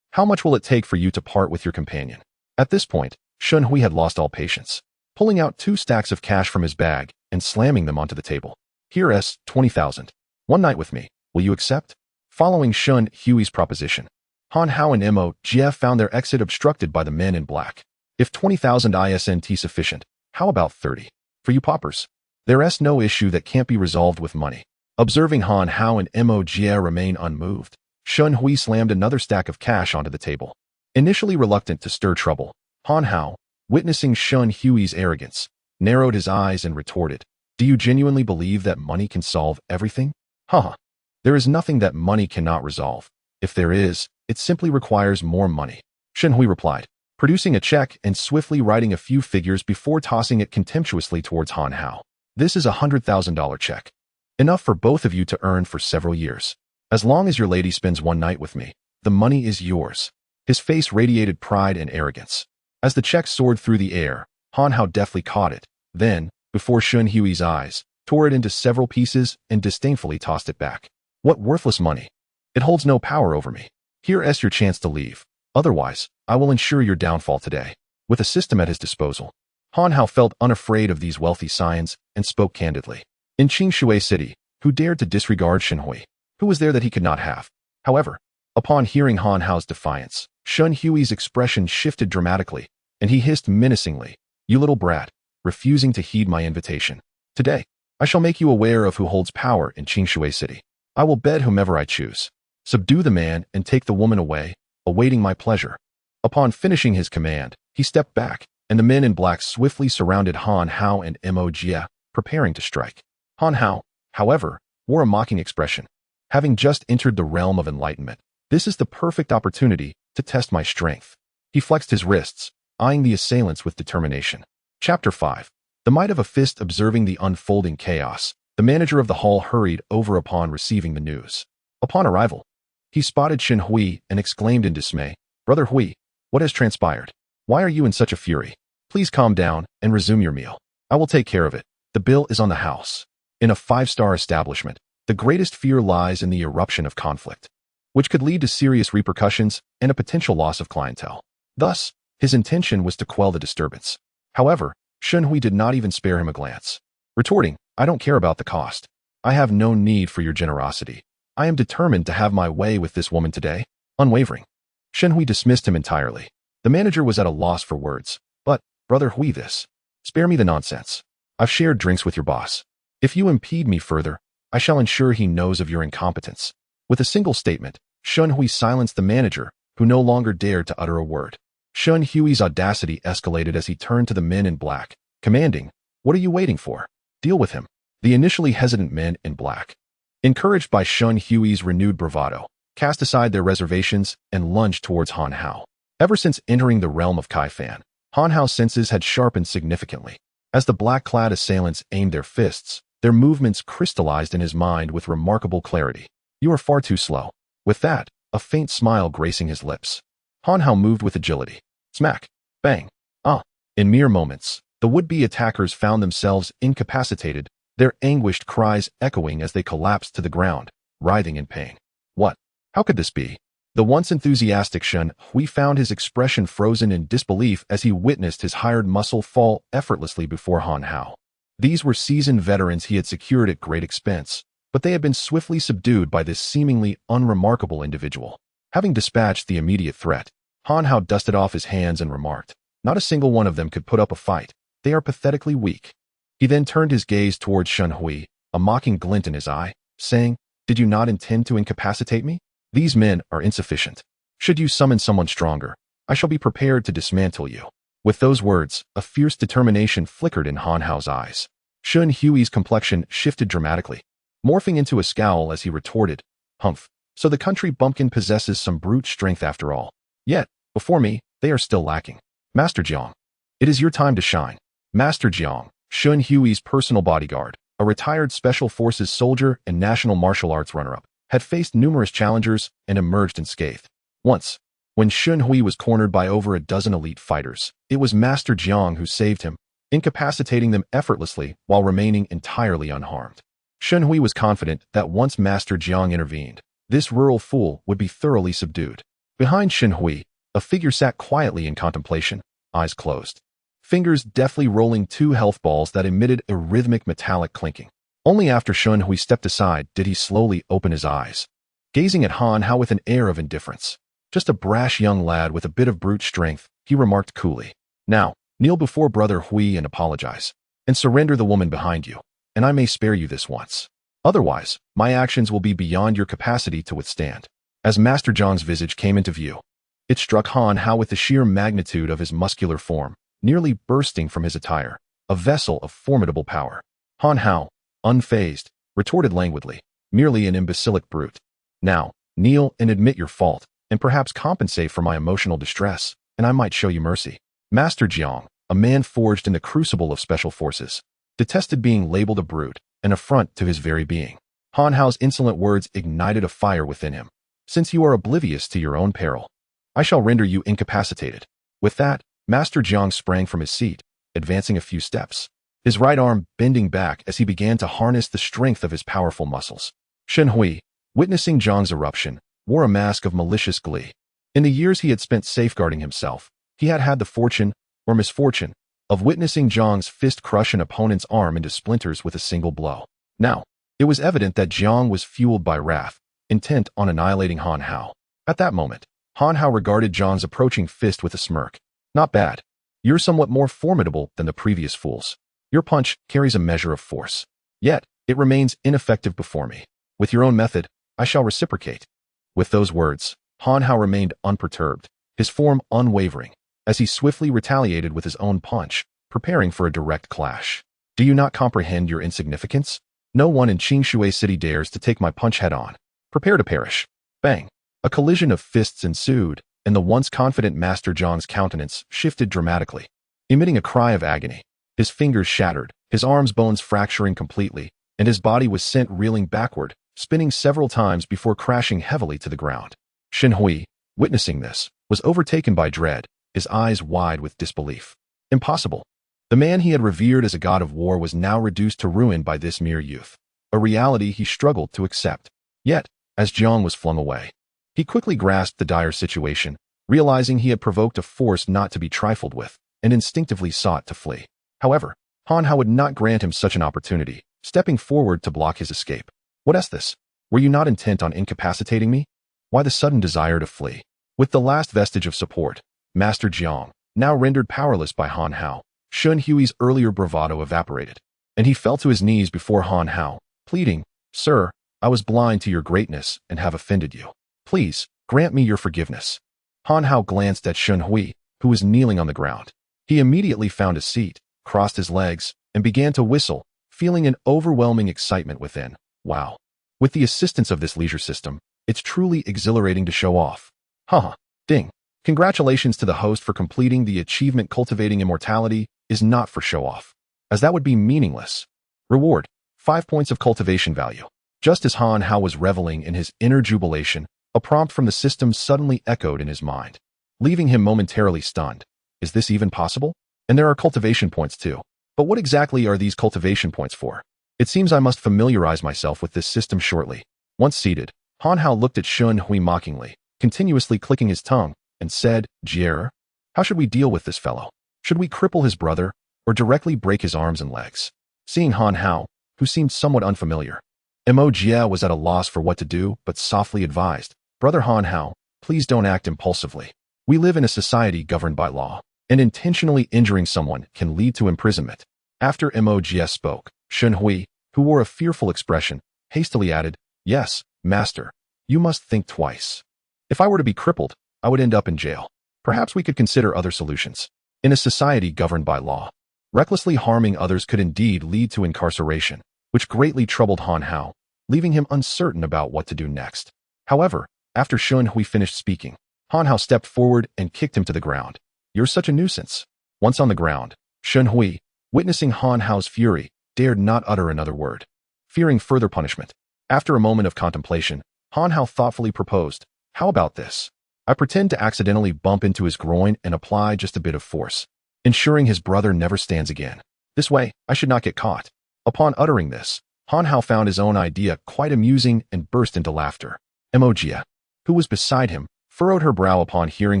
How much will it take for you to part with your companion?" At this point, Shen Hui had lost all patience, pulling out 2 stacks of cash from his bag and slamming them onto the table. "Here's 20,000. One night with me. Will you accept?" Following Shen Hui's proposition, Han Hao and Mo Jie found their exit obstructed by the men in black. "If 20,000 isn't sufficient, how about 30? For you paupers? There's no issue that can't be resolved with money." Observing Han Hao and Mo Jie remain unmoved, Shen Hui slammed another stack of cash onto the table. Initially reluctant to stir trouble, Han Hao, witnessing Shen Hui's arrogance, narrowed his eyes and retorted, Do you genuinely believe that money can solve everything? Haha. There is nothing that money cannot resolve. If there is, it simply requires more money. Shen Hui replied, producing a check and swiftly writing a few figures before tossing it contemptuously towards Han Hao. This is a $100,000 check. Enough for both of you to earn for several years. As long as your lady spends one night with me, the money is yours. His face radiated pride and arrogance. As the check soared through the air, Han Hao deftly caught it, then, before Shen Hui's eyes, tore it into several pieces and disdainfully tossed it back. What worthless money! It holds no power over me. Here's your chance to leave. Otherwise, I will ensure your downfall today. With a system at his disposal, Han Hao felt unafraid of these wealthy scions and spoke candidly. In Qingshui City, who dared to disregard Shen Hui? Who was there that he could not have? However, upon hearing Han Hao's defiance, Shen Hui's expression shifted dramatically, and he hissed menacingly, "You little brat, refusing to heed my invitation. Today, I shall make you aware of who holds power in Qingshui City. I will bed whomever I choose. Subdue the man and take the woman away, awaiting my pleasure." Upon finishing his command, he stepped back, and the men in black swiftly surrounded Han Hao and Mo Jie, preparing to strike. Han Hao, however, wore a mocking expression. Having just entered the realm of enlightenment, this is the perfect opportunity to test my strength. He flexed his wrists, eyeing the assailants with determination. Chapter 5. The might of a fist. Observing the unfolding chaos, the manager of the hall hurried over upon receiving the news. Upon arrival, he spotted Shen Hui and exclaimed in dismay, "Brother Hui, what has transpired? Why are you in such a fury? Please calm down and resume your meal. I will take care of it. The bill is on the house." In a five-star establishment, the greatest fear lies in the eruption of conflict, which could lead to serious repercussions and a potential loss of clientele. Thus, his intention was to quell the disturbance. However, Shen Hui did not even spare him a glance. Retorting, "I don't care about the cost. I have no need for your generosity. I am determined to have my way with this woman today." Unwavering, Shen Hui dismissed him entirely. The manager was at a loss for words. "But, Brother Hui, this. Spare me the nonsense. I've shared drinks with your boss. If you impede me further, I shall ensure he knows of your incompetence." With a single statement, Shen Hui silenced the manager, who no longer dared to utter a word. Shen Hui's audacity escalated as he turned to the men in black, commanding, "What are you waiting for? Deal with him." The initially hesitant men in black, encouraged by Shen Hui's renewed bravado, cast aside their reservations and lunged towards Han Hao. Ever since entering the realm of Kaifan, Han Hao's senses had sharpened significantly. As the black-clad assailants aimed their fists, their movements crystallized in his mind with remarkable clarity. "You are far too slow." With that, a faint smile gracing his lips, Han Hao moved with agility. Smack! Bang! Ah! In mere moments, the would-be attackers found themselves incapacitated, their anguished cries echoing as they collapsed to the ground, writhing in pain. What? How could this be? The once enthusiastic Shen Hui found his expression frozen in disbelief as he witnessed his hired muscle fall effortlessly before Han Hao. These were seasoned veterans he had secured at great expense, but they had been swiftly subdued by this seemingly unremarkable individual. Having dispatched the immediate threat, Han Hao dusted off his hands and remarked, "Not a single one of them could put up a fight. They are pathetically weak." He then turned his gaze towards Shen Hui, a mocking glint in his eye, saying, "Did you not intend to incapacitate me? These men are insufficient. Should you summon someone stronger, I shall be prepared to dismantle you." With those words, a fierce determination flickered in Han Hao's eyes. Shen Hui's complexion shifted dramatically, morphing into a scowl as he retorted, "Humph, so the country bumpkin possesses some brute strength after all. Yet, before me, they are still lacking. Master Jiang, it is your time to shine." Master Jiang, Shen Hui's personal bodyguard, a retired special forces soldier and national martial arts runner-up, had faced numerous challengers and emerged unscathed. Once, when Shen Hui was cornered by over a dozen elite fighters, it was Master Jiang who saved him, incapacitating them effortlessly while remaining entirely unharmed. Shen Hui was confident that once Master Jiang intervened, this rural fool would be thoroughly subdued. Behind Shen Hui, a figure sat quietly in contemplation, eyes closed, fingers deftly rolling two health balls that emitted a rhythmic metallic clinking. Only after Shen Hui stepped aside did he slowly open his eyes, gazing at Han Hao with an air of indifference. "Just a brash young lad with a bit of brute strength," he remarked coolly. "Now, kneel before Brother Hui and apologize, and surrender the woman behind you, and I may spare you this once. Otherwise, my actions will be beyond your capacity to withstand." As Master Jiang's visage came into view, it struck Han Hao with the sheer magnitude of his muscular form, nearly bursting from his attire, a vessel of formidable power. Han Hao, unfazed, retorted languidly, merely an imbecilic brute. Now, kneel and admit your fault, and perhaps compensate for my emotional distress, and I might show you mercy. Master Jiang, a man forged in the crucible of special forces, detested being labeled a brute, an affront to his very being. Han Hao's insolent words ignited a fire within him. Since you are oblivious to your own peril, I shall render you incapacitated. With that, Master Jiang sprang from his seat, advancing a few steps, his right arm bending back as he began to harness the strength of his powerful muscles. Shen Hui, witnessing Jiang's eruption, wore a mask of malicious glee. In the years he had spent safeguarding himself, he had had the fortune, or misfortune, of witnessing Jiang's fist crush an opponent's arm into splinters with a single blow. Now, it was evident that Jiang was fueled by wrath, intent on annihilating Han Hao. At that moment, Han Hao regarded Jiang's approaching fist with a smirk. Not bad. You're somewhat more formidable than the previous fools. Your punch carries a measure of force. Yet, it remains ineffective before me. With your own method, I shall reciprocate. With those words, Han Hao remained unperturbed, his form unwavering, as he swiftly retaliated with his own punch, preparing for a direct clash. Do you not comprehend your insignificance? No one in Qingshui City dares to take my punch head-on. Prepare to perish. Bang! A collision of fists ensued, and the once confident Master Jiang's countenance shifted dramatically. Emitting a cry of agony, his fingers shattered, his arms' bones fracturing completely, and his body was sent reeling backward, spinning several times before crashing heavily to the ground. Shen Hui, witnessing this, was overtaken by dread, his eyes wide with disbelief. Impossible. The man he had revered as a god of war was now reduced to ruin by this mere youth, a reality he struggled to accept. Yet, as Jiang was flung away, he quickly grasped the dire situation, realizing he had provoked a force not to be trifled with, and instinctively sought to flee. However, Han Hao would not grant him such an opportunity, stepping forward to block his escape. What is this? Were you not intent on incapacitating me? Why the sudden desire to flee? With the last vestige of support, Master Jiang, now rendered powerless by Han Hao, Shen Hui's earlier bravado evaporated, and he fell to his knees before Han Hao, pleading, Sir, I was blind to your greatness and have offended you. Please, grant me your forgiveness. Han Hao glanced at Shen Hui, who was kneeling on the ground. He immediately found a seat, crossed his legs, and began to whistle, feeling an overwhelming excitement within. Wow. With the assistance of this leisure system, it's truly exhilarating to show off. Haha. Ding. Congratulations to the host for completing the achievement. Cultivating immortality is not for show-off, as that would be meaningless. Reward: 5 points of cultivation value. Just as Han Hao was reveling in his inner jubilation, a prompt from the system suddenly echoed in his mind, leaving him momentarily stunned. Is this even possible? And there are cultivation points too. But what exactly are these cultivation points for? It seems I must familiarize myself with this system shortly. Once seated, Han Hao looked at Shen Hui mockingly, continuously clicking his tongue, and said, Jier, how should we deal with this fellow? Should we cripple his brother, or directly break his arms and legs? Seeing Han Hao, who seemed somewhat unfamiliar, Mo Jie was at a loss for what to do, but softly advised, Brother Han Hao, please don't act impulsively. We live in a society governed by law, and intentionally injuring someone can lead to imprisonment. After Mo Jie spoke, Shen Hui, who wore a fearful expression, hastily added, Yes, Master, you must think twice. If I were to be crippled, I would end up in jail. Perhaps we could consider other solutions. In a society governed by law, recklessly harming others could indeed lead to incarceration, which greatly troubled Han Hao, leaving him uncertain about what to do next. However, after Shen Hui finished speaking, Han Hao stepped forward and kicked him to the ground. You're such a nuisance. Once on the ground, Shen Hui, witnessing Han Hao's fury, dared not utter another word, fearing further punishment. After a moment of contemplation, Han Hao thoughtfully proposed, How about this? I pretend to accidentally bump into his groin and apply just a bit of force, ensuring his brother never stands again. This way, I should not get caught. Upon uttering this, Han Hao found his own idea quite amusing and burst into laughter. Mo Jie, who was beside him, furrowed her brow upon hearing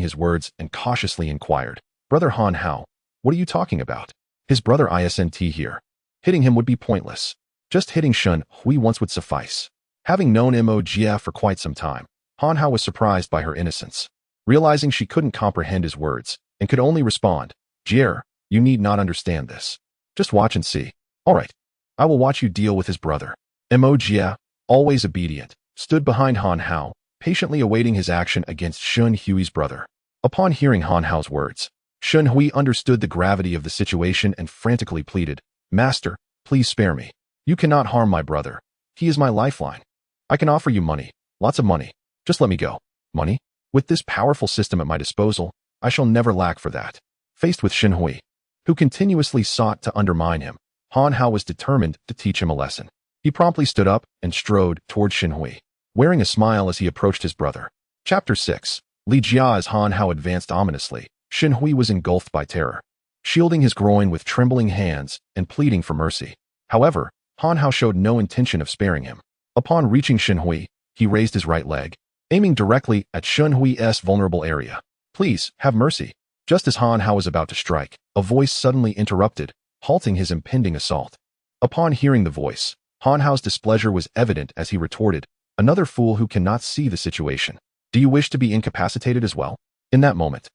his words and cautiously inquired, Brother Han Hao, what are you talking about? His brother isn't here. Hitting him would be pointless. Just hitting Shen Hui once would suffice. Having known Mo Jie for quite some time, Han Hao was surprised by her innocence. Realizing she couldn't comprehend his words, and could only respond, Jier, you need not understand this. Just watch and see. All right. I will watch you deal with his brother. Mo Jie, always obedient, stood behind Han Hao, patiently awaiting his action against Shen Hui's brother. Upon hearing Han Hao's words, Shen Hui understood the gravity of the situation and frantically pleaded, Master, Please spare me. You cannot harm my brother. He is my lifeline. I can offer you money, lots of money. Just let me go. Money? With this powerful system at my disposal, I shall never lack for that. Faced with Shen Hui, who continuously sought to undermine him, Han Hao was determined to teach him a lesson. He promptly stood up and strode toward Shen Hui, wearing a smile as he approached his brother. Chapter 6. Li Jia. As Han Hao advanced ominously, Shen Hui was engulfed by terror, shielding his groin with trembling hands and pleading for mercy. However, Han Hao showed no intention of sparing him. Upon reaching Shen Hui, he raised his right leg, aiming directly at Shen Hui's vulnerable area. Please, have mercy. Just as Han Hao was about to strike, a voice suddenly interrupted, halting his impending assault. Upon hearing the voice, Han Hao's displeasure was evident as he retorted, "Another fool who cannot see the situation. Do you wish to be incapacitated as well?" In that moment,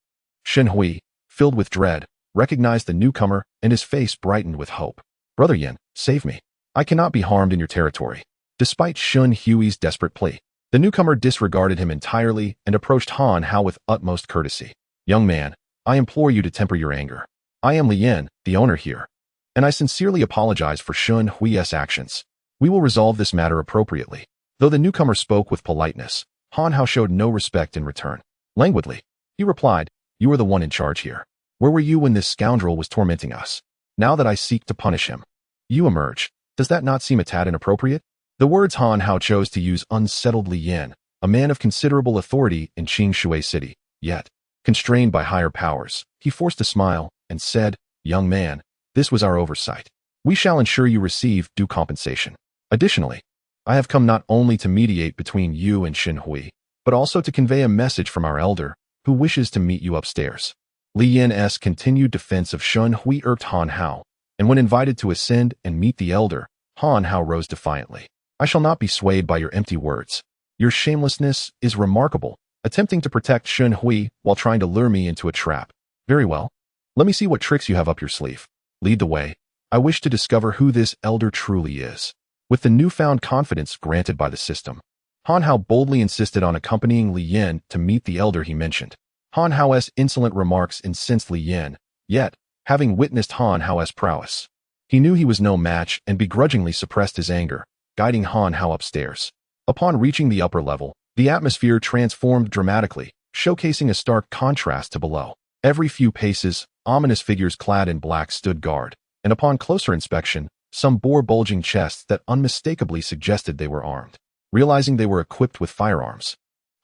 Shen Hui, filled with dread, recognized the newcomer and his face brightened with hope. "Brother Yin, save me. I cannot be harmed in your territory." Despite Shen Hui's desperate plea, the newcomer disregarded him entirely and approached Han Hao with utmost courtesy. "Young man, I implore you to temper your anger. I am Li Yin, the owner here, and I sincerely apologize for Shen Hui's actions. We will resolve this matter appropriately." Though the newcomer spoke with politeness, Han Hao showed no respect in return. Languidly, he replied, "You are the one in charge here. Where were you when this scoundrel was tormenting us? Now that I seek to punish him, you emerge. Does that not seem a tad inappropriate?" The words Han Hao chose to use unsettled Li Yin, a man of considerable authority in Qingshui City, yet, constrained by higher powers, he forced a smile and said, "Young man, this was our oversight. We shall ensure you receive due compensation. Additionally, I have come not only to mediate between you and Shen Hui, but also to convey a message from our elder, who wishes to meet you upstairs." Li Yin's continued defense of Shen Hui irked Han Hao, and when invited to ascend and meet the elder, Han Hao rose defiantly. "I shall not be swayed by your empty words. Your shamelessness is remarkable, attempting to protect Shen Hui while trying to lure me into a trap. Very well. Let me see what tricks you have up your sleeve. Lead the way. I wish to discover who this elder truly is." With the newfound confidence granted by the system, Han Hao boldly insisted on accompanying Li Yin to meet the elder he mentioned. Han Hao's insolent remarks incensed Li Yin, yet, having witnessed Han Hao's prowess, he knew he was no match and begrudgingly suppressed his anger, guiding Han Hao upstairs. Upon reaching the upper level, the atmosphere transformed dramatically, showcasing a stark contrast to below. Every few paces, ominous figures clad in black stood guard, and upon closer inspection, some bore bulging chests that unmistakably suggested they were armed. Realizing they were equipped with firearms,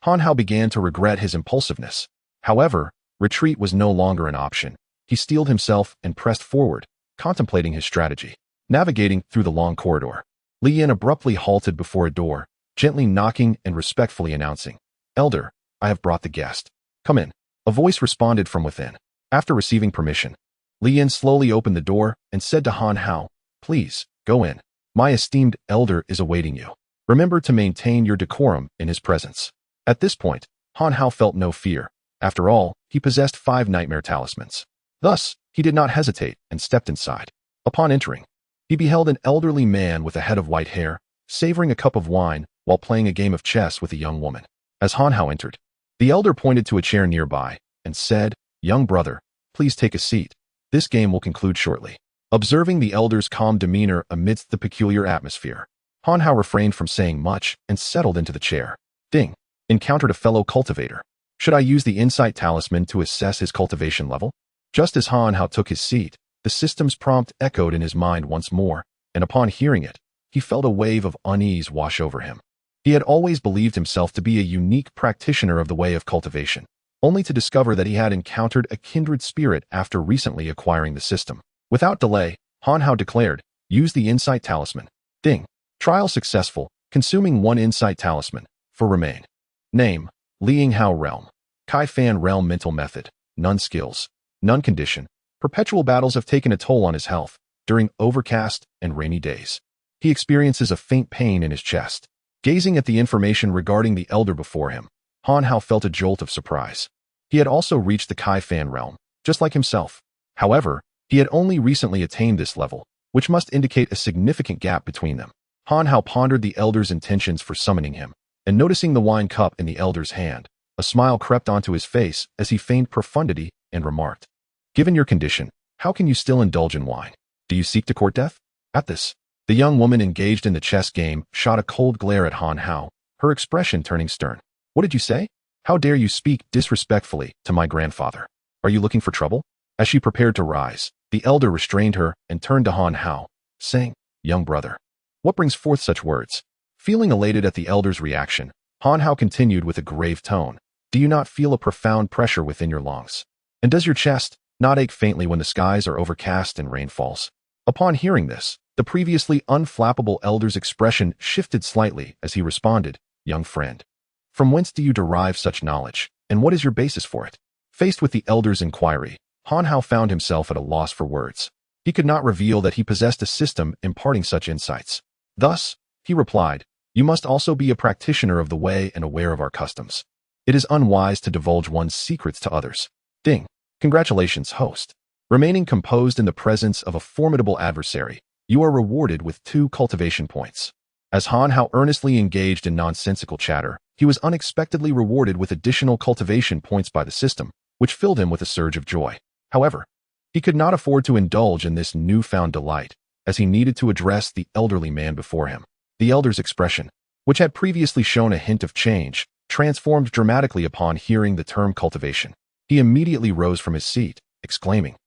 Han Hao began to regret his impulsiveness. However, retreat was no longer an option. He steeled himself and pressed forward, contemplating his strategy. Navigating through the long corridor, Li Yin abruptly halted before a door, gently knocking and respectfully announcing, "Elder, I have brought the guest. Come in." A voice responded from within. After receiving permission, Li Yin slowly opened the door and said to Han Hao, "Please, go in. My esteemed elder is awaiting you. Remember to maintain your decorum in his presence." At this point, Han Hao felt no fear. After all, he possessed 5 nightmare talismans. Thus, he did not hesitate and stepped inside. Upon entering, he beheld an elderly man with a head of white hair, savoring a cup of wine while playing a game of chess with a young woman. As Han Hao entered, the elder pointed to a chair nearby and said, "Young brother, please take a seat. This game will conclude shortly." Observing the elder's calm demeanor amidst the peculiar atmosphere, Han Hao refrained from saying much and settled into the chair. Ding. Encountered a fellow cultivator. Should I use the insight talisman to assess his cultivation level? Just as Han Hao took his seat, the system's prompt echoed in his mind once more, and upon hearing it, he felt a wave of unease wash over him. He had always believed himself to be a unique practitioner of the way of cultivation, only to discover that he had encountered a kindred spirit after recently acquiring the system. Without delay, Han Hao declared, "Use the insight talisman." Ding. Trial successful, consuming 1 insight talisman. For remain. Name, Liang Hao Realm. Kai Fan Realm. Mental method, none skills, none condition. Perpetual battles have taken a toll on his health. During overcast and rainy days, he experiences a faint pain in his chest. Gazing at the information regarding the elder before him, Han Hao felt a jolt of surprise. He had also reached the Kai Fan Realm, just like himself. However, he had only recently attained this level, which must indicate a significant gap between them. Han Hao pondered the elder's intentions for summoning him, and noticing the wine cup in the elder's hand, a smile crept onto his face as he feigned profundity and remarked, "Given your condition, how can you still indulge in wine? Do you seek to court death?" At this, the young woman engaged in the chess game shot a cold glare at Han Hao, her expression turning stern. What did you say? How dare you speak disrespectfully to my grandfather? Are you looking for trouble? As she prepared to rise, the elder restrained her and turned to Han Hao, saying, Young brother, what brings forth such words? Feeling elated at the elder's reaction, Han Hao continued with a grave tone. Do you not feel a profound pressure within your lungs? And does your chest not ache faintly when the skies are overcast and rain falls? Upon hearing this, the previously unflappable elder's expression shifted slightly as he responded, Young friend, from whence do you derive such knowledge, and what is your basis for it? Faced with the elder's inquiry, Han Hao found himself at a loss for words. He could not reveal that he possessed a system imparting such insights. Thus, he replied, You must also be a practitioner of the way and aware of our customs. It is unwise to divulge one's secrets to others. Ding. Congratulations, host. Remaining composed in the presence of a formidable adversary, you are rewarded with 2 cultivation points. As Han Hao earnestly engaged in nonsensical chatter, he was unexpectedly rewarded with additional cultivation points by the system, which filled him with a surge of joy. However, he could not afford to indulge in this newfound delight, as he needed to address the elderly man before him. The elder's expression, which had previously shown a hint of change, transformed dramatically upon hearing the term cultivation. He immediately rose from his seat, exclaiming,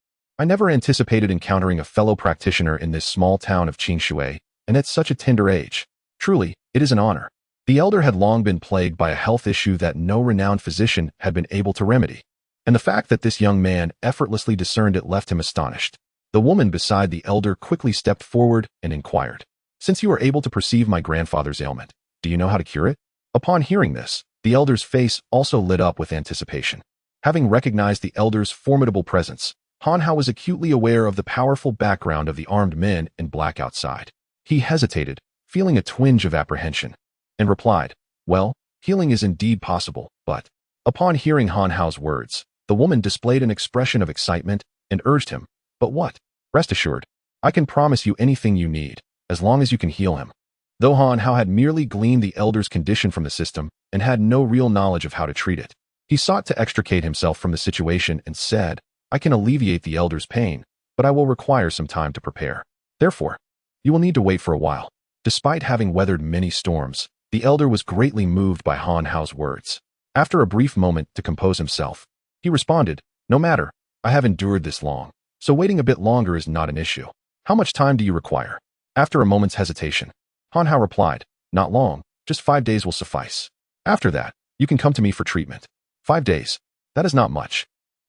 I never anticipated encountering a fellow practitioner in this small town of Qingshui, and at such a tender age. Truly, it is an honor. The elder had long been plagued by a health issue that no renowned physician had been able to remedy, and the fact that this young man effortlessly discerned it left him astonished. The woman beside the elder quickly stepped forward and inquired, Since you are able to perceive my grandfather's ailment, do you know how to cure it? Upon hearing this, the elder's face also lit up with anticipation. Having recognized the elder's formidable presence, Han Hao was acutely aware of the powerful background of the armed men in black outside. He hesitated, feeling a twinge of apprehension, and replied, Well, healing is indeed possible, but... Upon hearing Han Hao's words, the woman displayed an expression of excitement and urged him, But what? Rest assured, I can promise you anything you need, as long as you can heal him. Though Han Hao had merely gleaned the elder's condition from the system and had no real knowledge of how to treat it, he sought to extricate himself from the situation and said, I can alleviate the elder's pain, but I will require some time to prepare. Therefore, you will need to wait for a while. Despite having weathered many storms, the elder was greatly moved by Han Hao's words. After a brief moment to compose himself, he responded, No matter, I have endured this long, so waiting a bit longer is not an issue. How much time do you require? After a moment's hesitation, Han Hao replied, Not long, just 5 days will suffice. After that, you can come to me for treatment. 5 days. That is not much.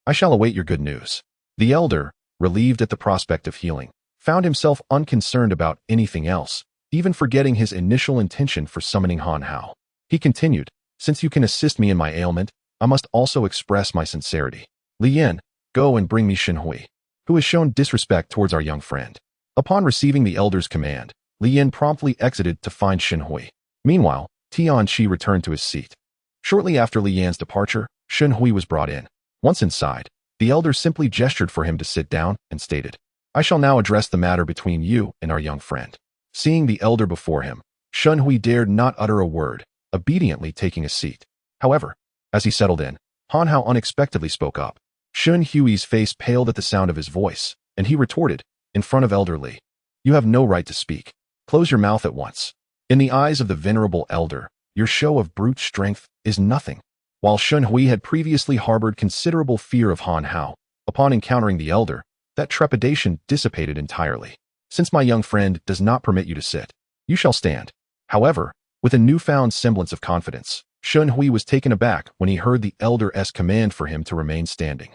I shall await your good news. The elder, relieved at the prospect of healing, found himself unconcerned about anything else, even forgetting his initial intention for summoning Han Hao. He continued, Since you can assist me in my ailment, I must also express my sincerity. Li Yan, go and bring me Shen Hui, who has shown disrespect towards our young friend. Upon receiving the elder's command, Li Yan promptly exited to find Shen Hui. Meanwhile, Tian Qi returned to his seat. Shortly after Li Yan's departure, Shen Hui was brought in. Once inside, the elder simply gestured for him to sit down and stated, I shall now address the matter between you and our young friend. Seeing the elder before him, Shen Hui dared not utter a word, obediently taking a seat. However, as he settled in, Han Hao unexpectedly spoke up. Shen Hui's face paled at the sound of his voice, and he retorted, in front of Elder Li, You have no right to speak. Close your mouth at once. In the eyes of the venerable elder, your show of brute strength is nothing. While Shen Hui had previously harbored considerable fear of Han Hao, upon encountering the elder, that trepidation dissipated entirely. Since my young friend does not permit you to sit, you shall stand. However, with a newfound semblance of confidence, Shen Hui was taken aback when he heard the elder's command for him to remain standing,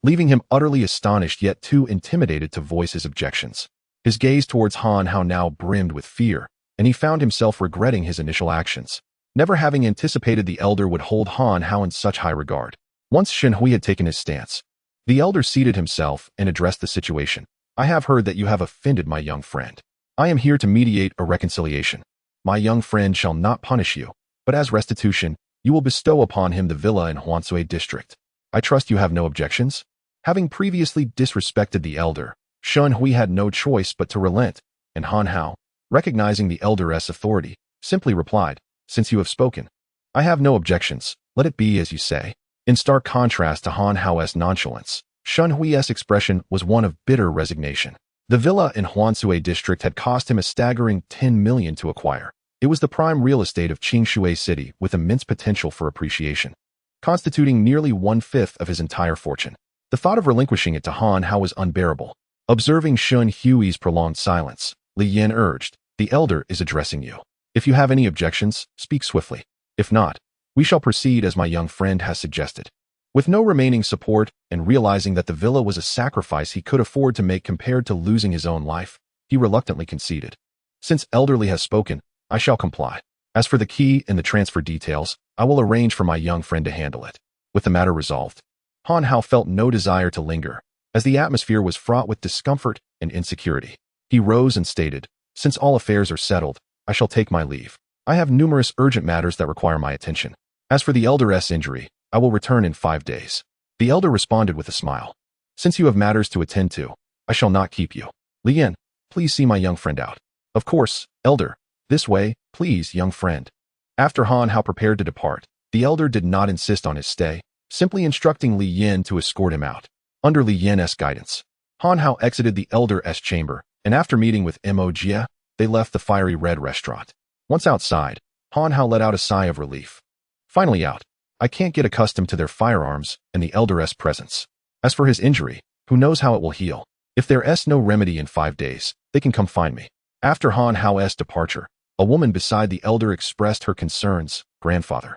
leaving him utterly astonished yet too intimidated to voice his objections. His gaze towards Han Hao now brimmed with fear, and he found himself regretting his initial actions, never having anticipated the elder would hold Han Hao in such high regard. Once Shen Hui had taken his stance, the elder seated himself and addressed the situation. I have heard that you have offended my young friend. I am here to mediate a reconciliation. My young friend shall not punish you, but as restitution, you will bestow upon him the villa in Huansui district. I trust you have no objections? Having previously disrespected the elder, Shen Hui had no choice but to relent, and Han Hao, recognizing the elder's authority, simply replied, Since you have spoken, I have no objections, let it be as you say. In stark contrast to Han Hao's nonchalance, Shen Hui's expression was one of bitter resignation. The villa in Huanshui district had cost him a staggering 10 million to acquire. It was the prime real estate of Qingshui City with immense potential for appreciation, constituting nearly 1/5 of his entire fortune. The thought of relinquishing it to Han Hao was unbearable. Observing Shun Hui's prolonged silence, Li Yin urged, "The elder is addressing you. If you have any objections, speak swiftly. If not, we shall proceed as my young friend has suggested." With no remaining support and realizing that the villa was a sacrifice he could afford to make compared to losing his own life, he reluctantly conceded. "Since elderly has spoken, I shall comply. As for the key and the transfer details, I will arrange for my young friend to handle it." With the matter resolved, Han Hao felt no desire to linger, as the atmosphere was fraught with discomfort and insecurity. He rose and stated, "Since all affairs are settled, I shall take my leave. I have numerous urgent matters that require my attention. As for the elder's injury, I will return in 5 days." The elder responded with a smile. "Since you have matters to attend to, I shall not keep you. Li Yin, please see my young friend out." "Of course, elder. This way, please, young friend." After Han Hao prepared to depart, the elder did not insist on his stay, simply instructing Li Yin to escort him out. Under Li Yin's guidance, Han Hao exited the elder's chamber, and after meeting with Mo Jie, they left the fiery red restaurant. Once outside, Han Hao let out a sigh of relief. Finally out. I can't get accustomed to their firearms and the elder's presence. As for his injury, who knows how it will heal? If there's no remedy in 5 days, they can come find me. After Han Hao's departure, a woman beside the elder expressed her concerns. "Grandfather,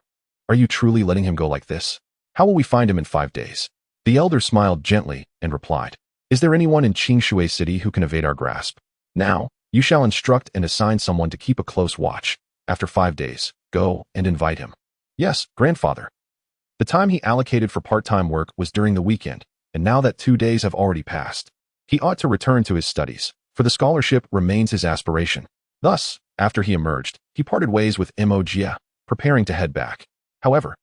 are you truly letting him go like this? How will we find him in 5 days?" The elder smiled gently and replied, "Is there anyone in Qingshui City who can evade our grasp? Now, you shall instruct and assign someone to keep a close watch. After 5 days, go and invite him." "Yes, grandfather." The time he allocated for part-time work was during the weekend, and now that 2 days have already passed, he ought to return to his studies, for the scholarship remains his aspiration. Thus, after he emerged, he parted ways with Mo Jie, preparing to head back. However,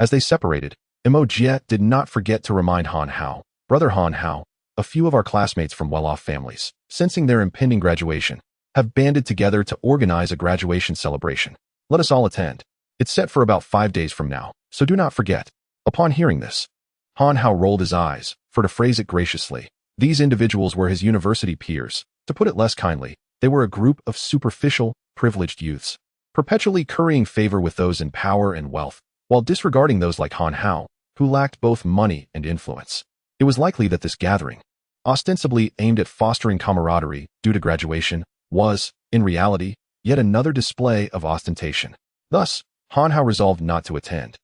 as they separated, Mo Jie did not forget to remind Han Hao, "Brother Han Hao, a few of our classmates from well-off families, sensing their impending graduation, have banded together to organize a graduation celebration. Let us all attend. It's set for about 5 days from now, so do not forget." Upon hearing this, Han Hao rolled his eyes, for to phrase it graciously, these individuals were his university peers. To put it less kindly, they were a group of superficial, privileged youths, perpetually currying favor with those in power and wealth, while disregarding those like Han Hao, who lacked both money and influence. It was likely that this gathering, ostensibly aimed at fostering camaraderie due to graduation, was, in reality, yet another display of ostentation. Thus, Han Hao resolved not to attend,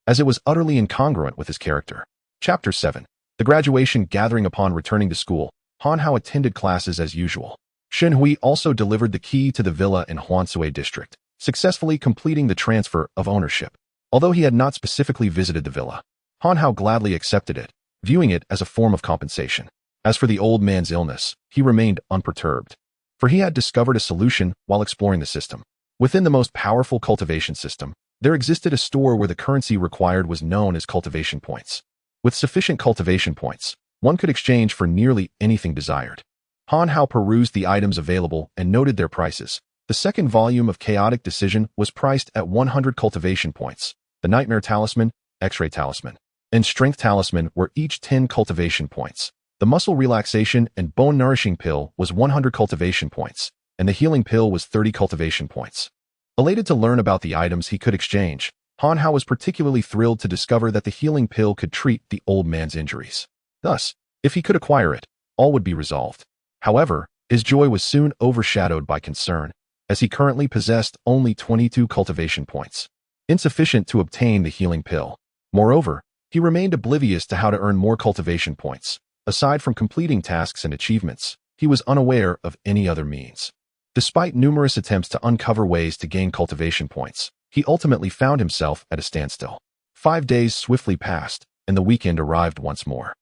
as it was utterly incongruent with his character. Chapter 7. The graduation gathering. Upon returning to school, Han Hao attended classes as usual. Shen Hui also delivered the key to the villa in Huanshui district, successfully completing the transfer of ownership. Although he had not specifically visited the villa, Han Hao gladly accepted it, viewing it as a form of compensation. As for the old man's illness, he remained unperturbed, for he had discovered a solution while exploring the system. Within the most powerful cultivation system, there existed a store where the currency required was known as cultivation points. With sufficient cultivation points, one could exchange for nearly anything desired. Han Hao perused the items available and noted their prices. The second volume of Chaotic Decision was priced at 100 cultivation points. The Nightmare Talisman, X-Ray Talisman, and Strength Talisman were each 10 cultivation points. The Muscle Relaxation and Bone Nourishing Pill was 100 cultivation points, and the Healing Pill was 30 cultivation points. Elated to learn about the items he could exchange, Han Hao was particularly thrilled to discover that the Healing Pill could treat the old man's injuries. Thus, if he could acquire it, all would be resolved. However, his joy was soon overshadowed by concern, as he currently possessed only 22 cultivation points, insufficient to obtain the Healing Pill. Moreover, he remained oblivious to how to earn more cultivation points. Aside from completing tasks and achievements, he was unaware of any other means. Despite numerous attempts to uncover ways to gain cultivation points, he ultimately found himself at a standstill. 5 days swiftly passed, and the weekend arrived once more.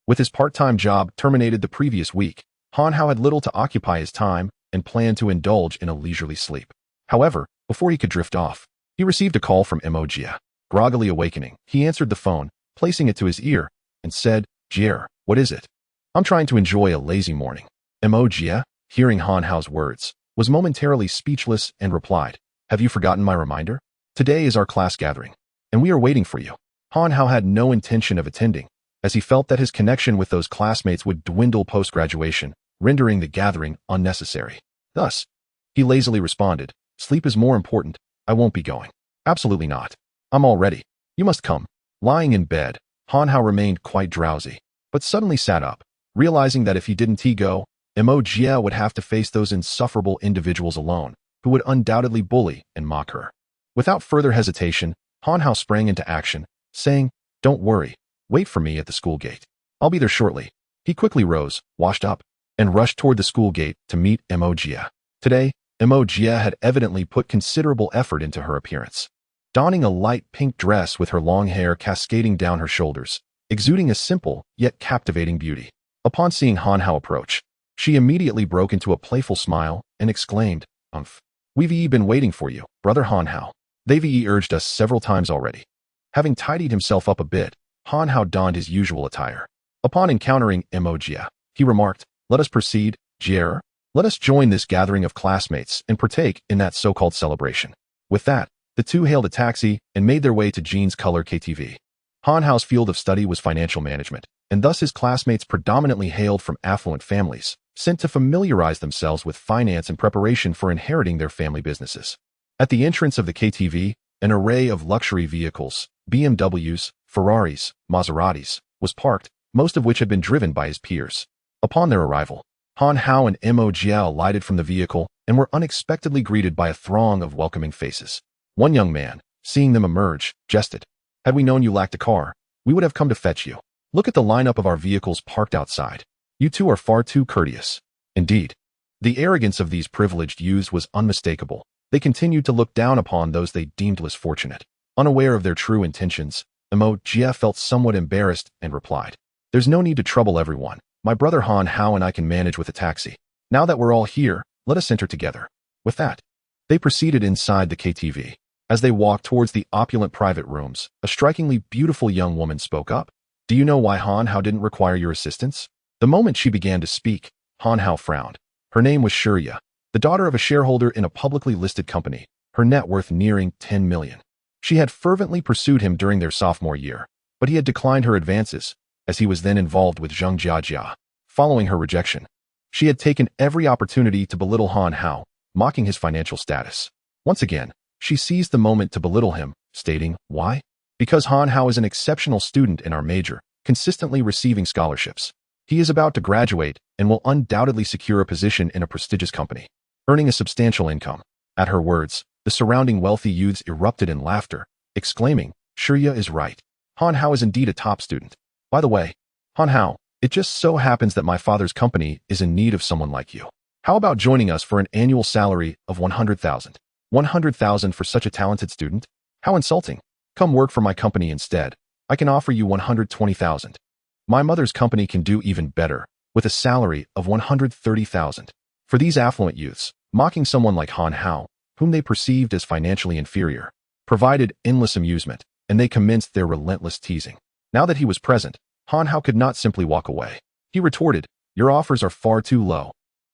With his part-time job terminated the previous week, Han Hao had little to occupy his time and planned to indulge in a leisurely sleep. However, before he could drift off, he received a call from Mo Jie. Groggily awakening, he answered the phone, placing it to his ear, and said, "Jie, what is it?" "I'm trying to enjoy a lazy morning." Mo Jie, hearing Han Hao's words, was momentarily speechless and replied, "Have you forgotten my reminder? Today is our class gathering, and we are waiting for you." Han Hao had no intention of attending, as he felt that his connection with those classmates would dwindle post-graduation, rendering the gathering unnecessary. Thus, he lazily responded, "Sleep is more important. I won't be going." "Absolutely not. I'm all ready. You must come." Lying in bed, Han Hao remained quite drowsy, but suddenly sat up, realizing that if he didn't go, Jia would have to face those insufferable individuals alone, who would undoubtedly bully and mock her. Without further hesitation, Han Hao sprang into action, saying, "Don't worry, wait for me at the school gate. I'll be there shortly." He quickly rose, washed up, and rushed toward the school gate to meet Jia. Today, Jia had evidently put considerable effort into her appearance. Donning a light pink dress with her long hair cascading down her shoulders, exuding a simple yet captivating beauty. Upon seeing Han Hao approach, she immediately broke into a playful smile and exclaimed, "Umph. We've been waiting for you, brother Han Hao. They've urged us several times already." Having tidied himself up a bit, Han Hao donned his usual attire. Upon encountering Jia, he remarked, "Let us proceed, Jia. Let us join this gathering of classmates and partake in that so-called celebration." With that, the two hailed a taxi and made their way to Jean's Color KTV. Han Hao's field of study was financial management, and thus his classmates predominantly hailed from affluent families, sent to familiarize themselves with finance in preparation for inheriting their family businesses. At the entrance of the KTV, an array of luxury vehicles, BMWs, Ferraris, Maseratis, was parked, most of which had been driven by his peers. Upon their arrival, Han Hao and Jia alighted from the vehicle and were unexpectedly greeted by a throng of welcoming faces. One young man, seeing them emerge, jested, "Had we known you lacked a car, we would have come to fetch you. Look at the lineup of our vehicles parked outside. You two are far too courteous." Indeed, the arrogance of these privileged youths was unmistakable. They continued to look down upon those they deemed less fortunate. Unaware of their true intentions, Jia felt somewhat embarrassed and replied, "There's no need to trouble everyone. My brother Han Hao and I can manage with a taxi. Now that we're all here, let us enter together." With that, they proceeded inside the KTV. As they walked towards the opulent private rooms, a strikingly beautiful young woman spoke up. "Do you know why Han Hao didn't require your assistance?" The moment she began to speak, Han Hao frowned. Her name was Shurya, the daughter of a shareholder in a publicly listed company, her net worth nearing 10 million. She had fervently pursued him during their sophomore year, but he had declined her advances, as he was then involved with Zheng Jiajia. Following her rejection, she had taken every opportunity to belittle Han Hao, mocking his financial status. Once again, she seized the moment to belittle him, stating, "Why? Because Han Hao is an exceptional student in our major, consistently receiving scholarships. He is about to graduate and will undoubtedly secure a position in a prestigious company, earning a substantial income." At her words, the surrounding wealthy youths erupted in laughter, exclaiming, "Shurya is right. Han Hao is indeed a top student. By the way, Han Hao, it just so happens that my father's company is in need of someone like you. How about joining us for an annual salary of 100,000? 100,000 for such a talented student? How insulting. Come work for my company instead. I can offer you 120,000. My mother's company can do even better, with a salary of 130,000. For these affluent youths, mocking someone like Han Hao, whom they perceived as financially inferior, provided endless amusement, and they commenced their relentless teasing. Now that he was present, Han Hao could not simply walk away. He retorted, "Your offers are far too low.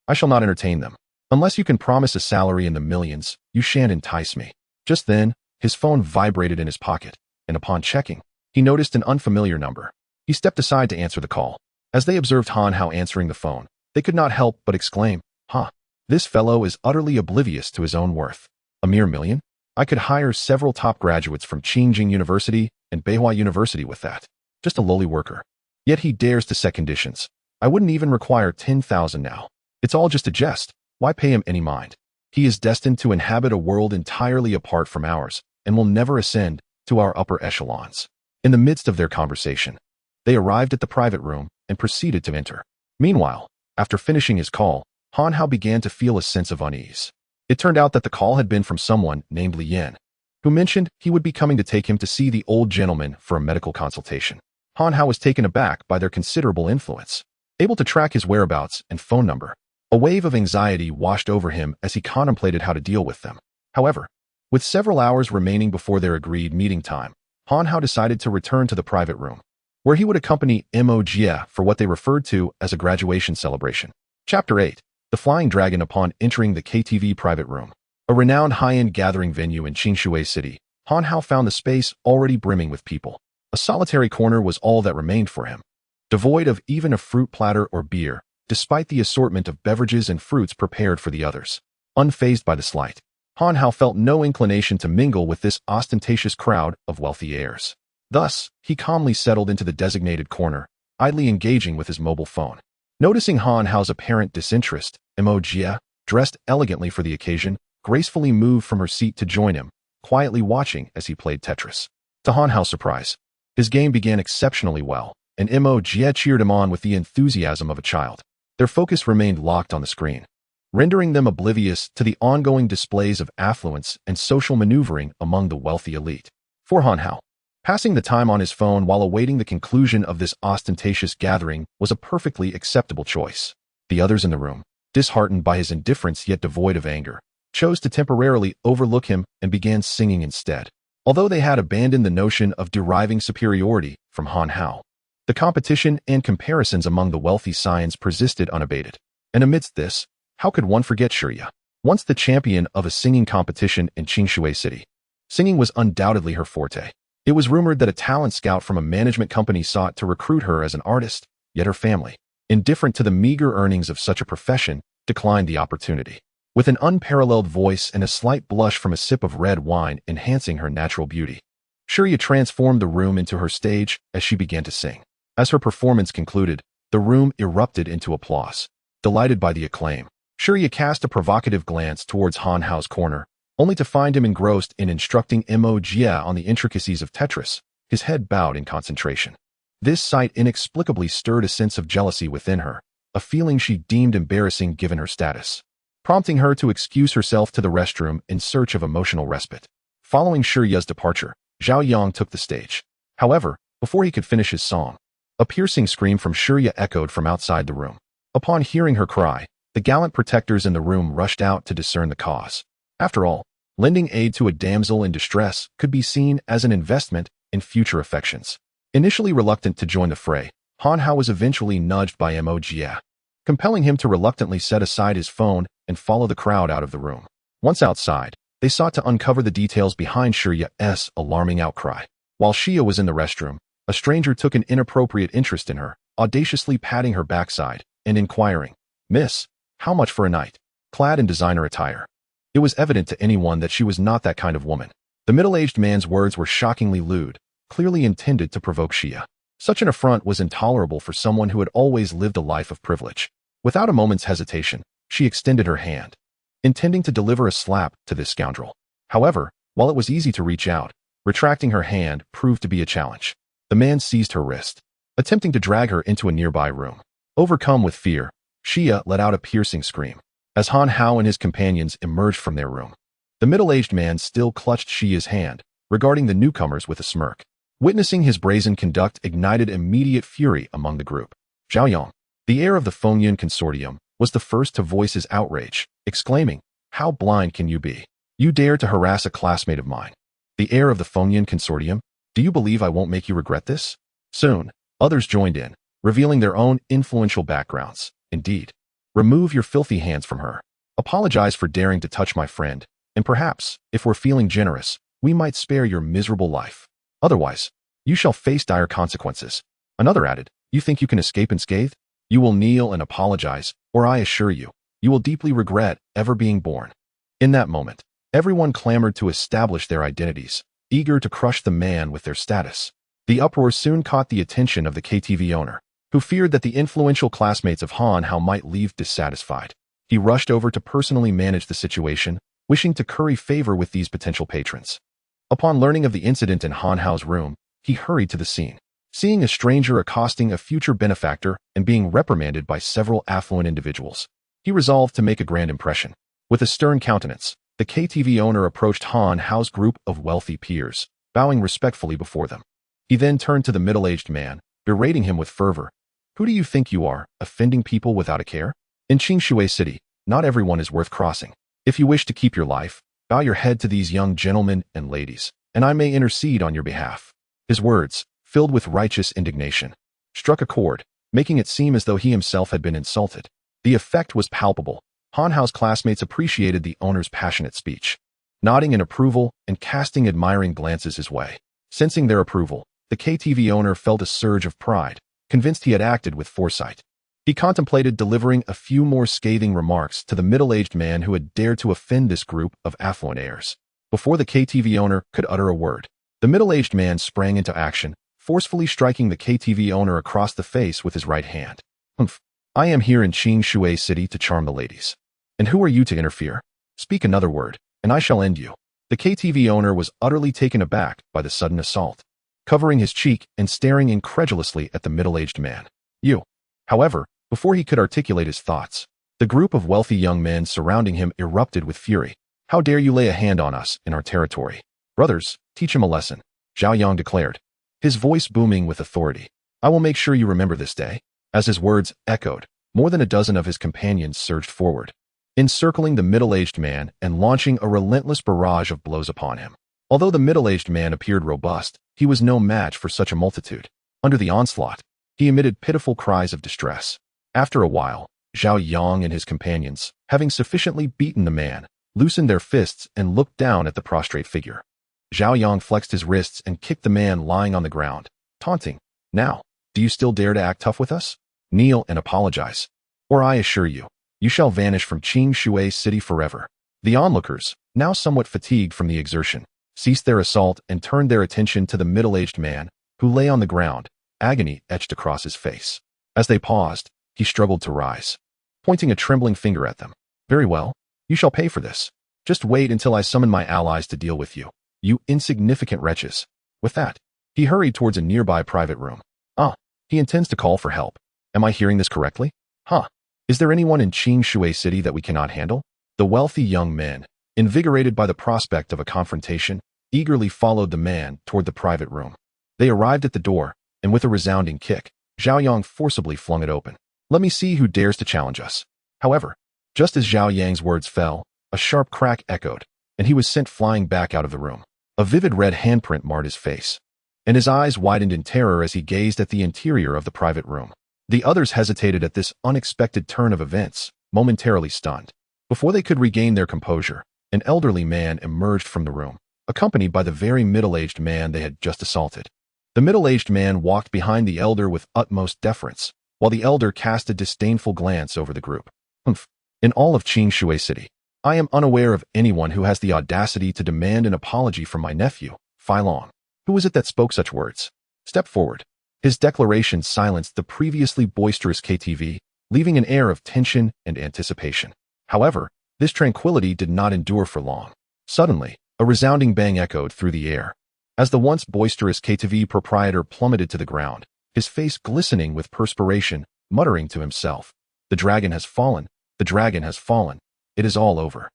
I shall not entertain them. Unless you can promise a salary in the millions, you shan't entice me." Just then, his phone vibrated in his pocket, and upon checking, he noticed an unfamiliar number. He stepped aside to answer the call. As they observed Han Hao answering the phone, they could not help but exclaim, "Huh, this fellow is utterly oblivious to his own worth. A mere million? I could hire several top graduates from Qingjing University and Beihua University with that. Just a lowly worker. Yet he dares to set conditions. I wouldn't even require 10,000 now. It's all just a jest. Why pay him any mind? He is destined to inhabit a world entirely apart from ours and will never ascend to our upper echelons." In the midst of their conversation, they arrived at the private room and proceeded to enter. Meanwhile, after finishing his call, Han Hao began to feel a sense of unease. It turned out that the call had been from someone named Li Yan, who mentioned he would be coming to take him to see the old gentleman for a medical consultation. Han Hao was taken aback by their considerable influence. Able to track his whereabouts and phone number, a wave of anxiety washed over him as he contemplated how to deal with them. However, with several hours remaining before their agreed meeting time, Han Hao decided to return to the private room, where he would accompany Jia for what they referred to as a graduation celebration. Chapter 8. The Flying Dragon. Upon entering the KTV private room, a renowned high-end gathering venue in Qingshui City, Han Hao found the space already brimming with people. A solitary corner was all that remained for him. Devoid of even a fruit platter or beer, despite the assortment of beverages and fruits prepared for the others. Unfazed by the slight, Han Hao felt no inclination to mingle with this ostentatious crowd of wealthy heirs. Thus, he calmly settled into the designated corner, idly engaging with his mobile phone. Noticing Han Hao's apparent disinterest, Jie, dressed elegantly for the occasion, gracefully moved from her seat to join him, quietly watching as he played Tetris. To Han Hao's surprise, his game began exceptionally well, and Jie cheered him on with the enthusiasm of a child. Their focus remained locked on the screen, rendering them oblivious to the ongoing displays of affluence and social maneuvering among the wealthy elite. For Han Hao, passing the time on his phone while awaiting the conclusion of this ostentatious gathering was a perfectly acceptable choice. The others in the room, disheartened by his indifference yet devoid of anger, chose to temporarily overlook him and began singing instead. Although they had abandoned the notion of deriving superiority from Han Hao, the competition and comparisons among the wealthy scions persisted unabated. And amidst this, how could one forget Shiya? Once the champion of a singing competition in Qingshui City, singing was undoubtedly her forte. It was rumored that a talent scout from a management company sought to recruit her as an artist, yet her family, indifferent to the meager earnings of such a profession, declined the opportunity. With an unparalleled voice and a slight blush from a sip of red wine enhancing her natural beauty, Shiya transformed the room into her stage as she began to sing. As her performance concluded, the room erupted into applause. Delighted by the acclaim, Shiya cast a provocative glance towards Han Hao's corner, only to find him engrossed in instructing Jie on the intricacies of Tetris, his head bowed in concentration. This sight inexplicably stirred a sense of jealousy within her, a feeling she deemed embarrassing given her status, prompting her to excuse herself to the restroom in search of emotional respite. Following Shiya's departure, Zhao Yang took the stage. However, before he could finish his song, a piercing scream from Shiya echoed from outside the room. Upon hearing her cry, the gallant protectors in the room rushed out to discern the cause. After all, lending aid to a damsel in distress could be seen as an investment in future affections. Initially reluctant to join the fray, Han Hao was eventually nudged by Jie, compelling him to reluctantly set aside his phone and follow the crowd out of the room. Once outside, they sought to uncover the details behind Shiya's alarming outcry. While Shiya was in the restroom, a stranger took an inappropriate interest in her, audaciously patting her backside and inquiring, "Miss, how much for a night?" Clad in designer attire, it was evident to anyone that she was not that kind of woman. The middle-aged man's words were shockingly lewd, clearly intended to provoke Shiya. Such an affront was intolerable for someone who had always lived a life of privilege. Without a moment's hesitation, she extended her hand, intending to deliver a slap to this scoundrel. However, while it was easy to reach out, retracting her hand proved to be a challenge. The man seized her wrist, attempting to drag her into a nearby room. Overcome with fear, Shiya let out a piercing scream. As Han Hao and his companions emerged from their room, the middle-aged man still clutched Shiya's hand, regarding the newcomers with a smirk. Witnessing his brazen conduct ignited immediate fury among the group. Zhao Yang, the heir of the Feng Yutian consortium, was the first to voice his outrage, exclaiming, "How blind can you be? You dare to harass a classmate of mine. The heir of the Feng Yutian consortium? Do you believe I won't make you regret this?" Soon, others joined in, revealing their own influential backgrounds. Indeed, remove your filthy hands from her. Apologize for daring to touch my friend, and perhaps, if we're feeling generous, we might spare your miserable life. Otherwise, you shall face dire consequences. Another added, "You think you can escape unscathed? You will kneel and apologize, or I assure you, you will deeply regret ever being born." In that moment, everyone clamored to establish their identities, eager to crush the man with their status. The uproar soon caught the attention of the KTV owner, who feared that the influential classmates of Han Hao might leave dissatisfied. He rushed over to personally manage the situation, wishing to curry favor with these potential patrons. Upon learning of the incident in Han Hao's room, he hurried to the scene. Seeing a stranger accosting a future benefactor and being reprimanded by several affluent individuals, he resolved to make a grand impression. With a stern countenance, the KTV owner approached Han Hao's group of wealthy peers, bowing respectfully before them. He then turned to the middle-aged man, berating him with fervor. "Who do you think you are, offending people without a care? In Qingshui City, not everyone is worth crossing. If you wish to keep your life, bow your head to these young gentlemen and ladies, and I may intercede on your behalf." His words, filled with righteous indignation, struck a chord, making it seem as though he himself had been insulted. The effect was palpable. Han Hao's classmates appreciated the owner's passionate speech, nodding in approval and casting admiring glances his way. Sensing their approval, the KTV owner felt a surge of pride, convinced he had acted with foresight. He contemplated delivering a few more scathing remarks to the middle-aged man who had dared to offend this group of affluent heirs. Before the KTV owner could utter a word, the middle-aged man sprang into action, forcefully striking the KTV owner across the face with his right hand. "Humph. I am here in Qing Shui City to charm the ladies. And who are you to interfere? Speak another word, and I shall end you." The KTV owner was utterly taken aback by the sudden assault, covering his cheek and staring incredulously at the middle-aged man. "You." However, before he could articulate his thoughts, the group of wealthy young men surrounding him erupted with fury. "How dare you lay a hand on us in our territory? Brothers, teach him a lesson," Zhao Yang declared, his voice booming with authority. "I will make sure you remember this day." As his words echoed, more than a dozen of his companions surged forward, encircling the middle-aged man and launching a relentless barrage of blows upon him. Although the middle-aged man appeared robust, he was no match for such a multitude. Under the onslaught, he emitted pitiful cries of distress. After a while, Zhao Yang and his companions, having sufficiently beaten the man, loosened their fists and looked down at the prostrate figure. Zhao Yang flexed his wrists and kicked the man lying on the ground, taunting, "Now, do you still dare to act tough with us? Kneel and apologize, or I assure you, you shall vanish from Qing Shui City forever." The onlookers, now somewhat fatigued from the exertion, ceased their assault and turned their attention to the middle-aged man, who lay on the ground, agony etched across his face. As they paused, he struggled to rise, pointing a trembling finger at them. "Very well, you shall pay for this. Just wait until I summon my allies to deal with you, you insignificant wretches." With that, he hurried towards a nearby private room. "Ah, he intends to call for help. Am I hearing this correctly? Huh. Is there anyone in Qing Shui City that we cannot handle?" The wealthy young men, invigorated by the prospect of a confrontation, eagerly followed the man toward the private room. They arrived at the door, and with a resounding kick, Zhao Yang forcibly flung it open. "Let me see who dares to challenge us." However, just as Zhao Yang's words fell, a sharp crack echoed, and he was sent flying back out of the room. A vivid red handprint marred his face, and his eyes widened in terror as he gazed at the interior of the private room. The others hesitated at this unexpected turn of events, momentarily stunned. Before they could regain their composure, an elderly man emerged from the room, accompanied by the very middle-aged man they had just assaulted. The middle-aged man walked behind the elder with utmost deference, while the elder cast a disdainful glance over the group. "Humph. In all of Qing Shui City, I am unaware of anyone who has the audacity to demand an apology from my nephew, Fei Long. Who is it that spoke such words? Step forward." His declaration silenced the previously boisterous KTV, leaving an air of tension and anticipation. However, this tranquility did not endure for long. Suddenly, a resounding bang echoed through the air. As the once boisterous KTV proprietor plummeted to the ground, his face glistening with perspiration, muttering to himself, "The dragon has fallen, the dragon has fallen. It is all over."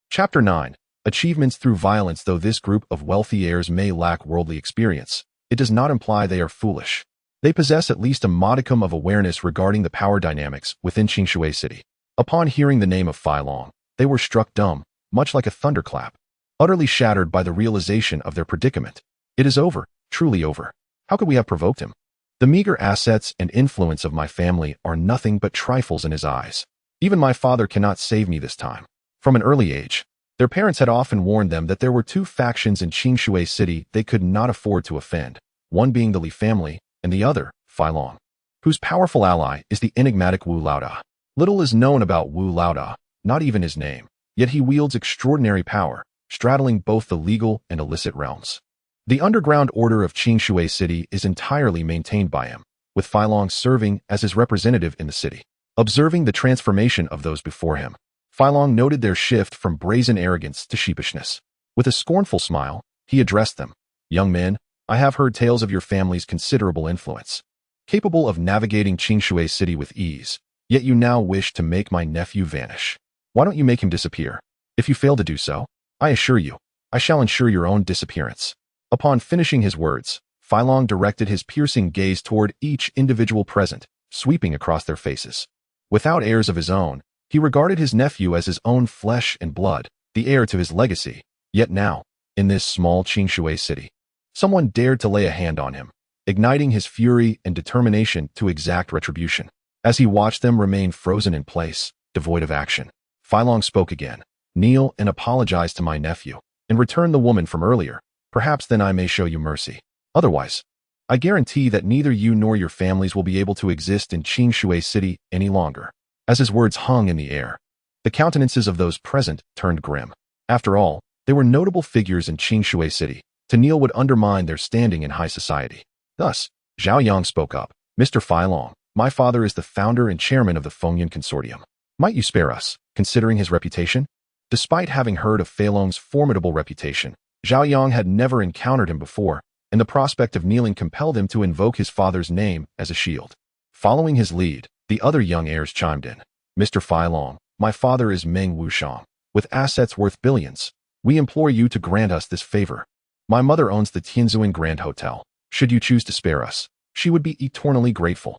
Chapter 9. Achievements through violence. Though this group of wealthy heirs may lack worldly experience, it does not imply they are foolish. They possess at least a modicum of awareness regarding the power dynamics within Qing Shui City. Upon hearing the name of Fei Long, they were struck dumb, much like a thunderclap, utterly shattered by the realization of their predicament. "It is over, truly over. How could we have provoked him? The meager assets and influence of my family are nothing but trifles in his eyes. Even my father cannot save me this time." From an early age, their parents had often warned them that there were two factions in Qing Shui City they could not afford to offend, one being the Li family, and the other, Fei Long, whose powerful ally is the enigmatic Wu Laoda. Little is known about Wu Laoda, not even his name, yet he wields extraordinary power, straddling both the legal and illicit realms. The underground order of Qing Shui City is entirely maintained by him, with Fei Long serving as his representative in the city. Observing the transformation of those before him, Fei Long noted their shift from brazen arrogance to sheepishness. With a scornful smile, he addressed them. "Young men, I have heard tales of your family's considerable influence, capable of navigating Qing Shui City with ease, yet you now wish to make my nephew vanish. Why don't you make him disappear? If you fail to do so, I assure you, I shall ensure your own disappearance." Upon finishing his words, Fei Long directed his piercing gaze toward each individual present, sweeping across their faces. Without heirs of his own, he regarded his nephew as his own flesh and blood, the heir to his legacy. Yet now, in this small Qing Shui City, someone dared to lay a hand on him, igniting his fury and determination to exact retribution. As he watched them remain frozen in place, devoid of action, Fei Long spoke again. "Kneel and apologize to my nephew, and return the woman from earlier. Perhaps then I may show you mercy. Otherwise, I guarantee that neither you nor your families will be able to exist in Qingshui City any longer. As his words hung in the air, the countenances of those present turned grim. After all, they were notable figures in Qingshui City. To kneel would undermine their standing in high society. Thus, Zhao Yang spoke up. Mr. Fei Long, my father is the founder and chairman of the Feng Yutian Consortium. Might you spare us, considering his reputation? Despite having heard of Fei Long's formidable reputation, Zhao Yang had never encountered him before, and the prospect of kneeling compelled him to invoke his father's name as a shield. Following his lead, the other young heirs chimed in. Mr. Fei Long, my father is Meng Wushang. With assets worth billions, we implore you to grant us this favor. My mother owns the Tianzuan Grand Hotel. Should you choose to spare us, she would be eternally grateful.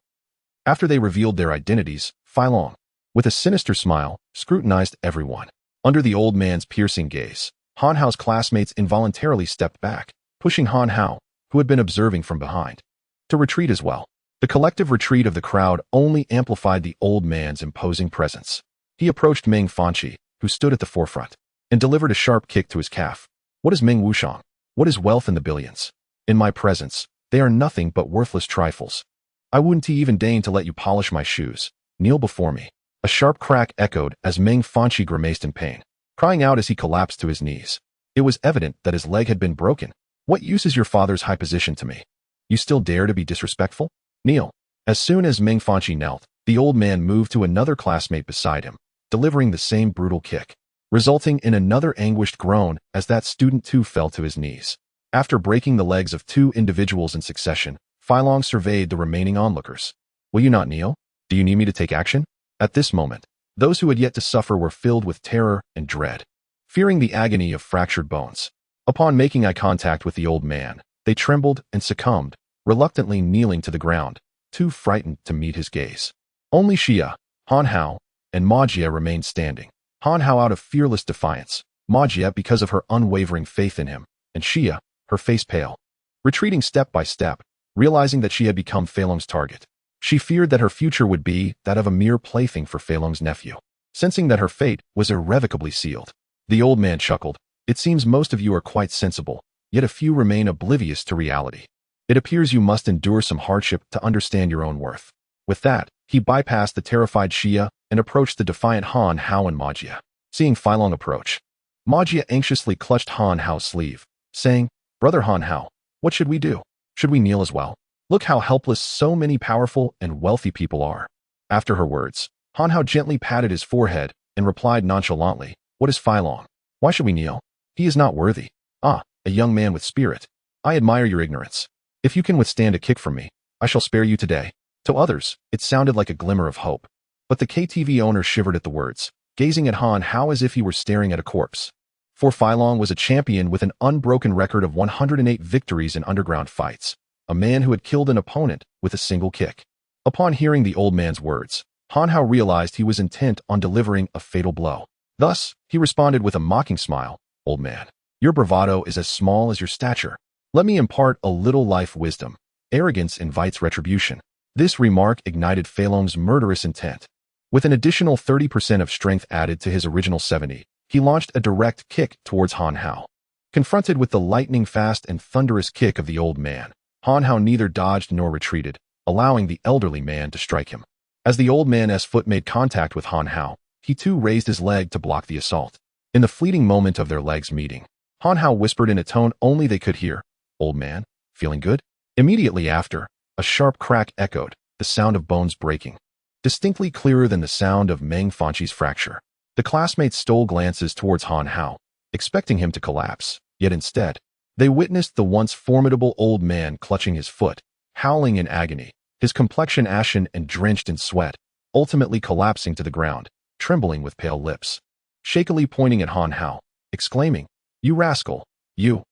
After they revealed their identities, Fei Long, with a sinister smile, scrutinized everyone. Under the old man's piercing gaze, Han Hao's classmates involuntarily stepped back, pushing Han Hao, who had been observing from behind, to retreat as well. The collective retreat of the crowd only amplified the old man's imposing presence. He approached Meng Fanqi, who stood at the forefront, and delivered a sharp kick to his calf. What is Meng Wushang? What is wealth in the billions? In my presence, they are nothing but worthless trifles. I wouldn't even deign to let you polish my shoes. Kneel before me. A sharp crack echoed as Meng Fanqi grimaced in pain, crying out as he collapsed to his knees. It was evident that his leg had been broken. What use is your father's high position to me? You still dare to be disrespectful? Kneel. As soon as Meng Fanqi knelt, the old man moved to another classmate beside him, delivering the same brutal kick, resulting in another anguished groan as that student too fell to his knees. After breaking the legs of two individuals in succession, Fei Long surveyed the remaining onlookers. Will you not kneel? Do you need me to take action? At this moment, those who had yet to suffer were filled with terror and dread, fearing the agony of fractured bones. Upon making eye contact with the old man, they trembled and succumbed, reluctantly kneeling to the ground, too frightened to meet his gaze. Only Xia, Han Hao, and Ma Jie remained standing. Han Hao out of fearless defiance, Ma Jie because of her unwavering faith in him, and Xia, her face pale, retreating step by step, realizing that she had become Fei Long's target. She feared that her future would be that of a mere plaything for Fei Long's nephew, sensing that her fate was irrevocably sealed. The old man chuckled. It seems most of you are quite sensible, yet a few remain oblivious to reality. It appears you must endure some hardship to understand your own worth. With that, he bypassed the terrified Xia and approached the defiant Han Hao and Ma Jie. Seeing Fei Long approach, Ma Jie anxiously clutched Han Hao's sleeve, saying, Brother Han Hao, what should we do? Should we kneel as well? Look how helpless so many powerful and wealthy people are. After her words, Han Hao gently patted his forehead and replied nonchalantly, What is Fei Long? Why should we kneel? He is not worthy. Ah, a young man with spirit. I admire your ignorance. If you can withstand a kick from me, I shall spare you today. To others, it sounded like a glimmer of hope. But the KTV owner shivered at the words, gazing at Han Hao as if he were staring at a corpse. For Fei Long was a champion with an unbroken record of 108 victories in underground fights, a man who had killed an opponent with a single kick. Upon hearing the old man's words, Han Hao realized he was intent on delivering a fatal blow. Thus, he responded with a mocking smile, Old man, your bravado is as small as your stature. Let me impart a little life wisdom. Arrogance invites retribution. This remark ignited Fei Long's murderous intent. With an additional 30% of strength added to his original 70, he launched a direct kick towards Han Hao. Confronted with the lightning-fast and thunderous kick of the old man, Han Hao neither dodged nor retreated, allowing the elderly man to strike him. As the old man's foot made contact with Han Hao, he too raised his leg to block the assault. In the fleeting moment of their legs meeting, Han Hao whispered in a tone only they could hear, Old man, feeling good? Immediately after, a sharp crack echoed, the sound of bones breaking, distinctly clearer than the sound of Meng Fanqi's fracture. The classmates stole glances towards Han Hao, expecting him to collapse, yet instead, they witnessed the once formidable old man clutching his foot, howling in agony, his complexion ashen and drenched in sweat, ultimately collapsing to the ground, trembling with pale lips, shakily pointing at Han Hao, exclaiming, You rascal, you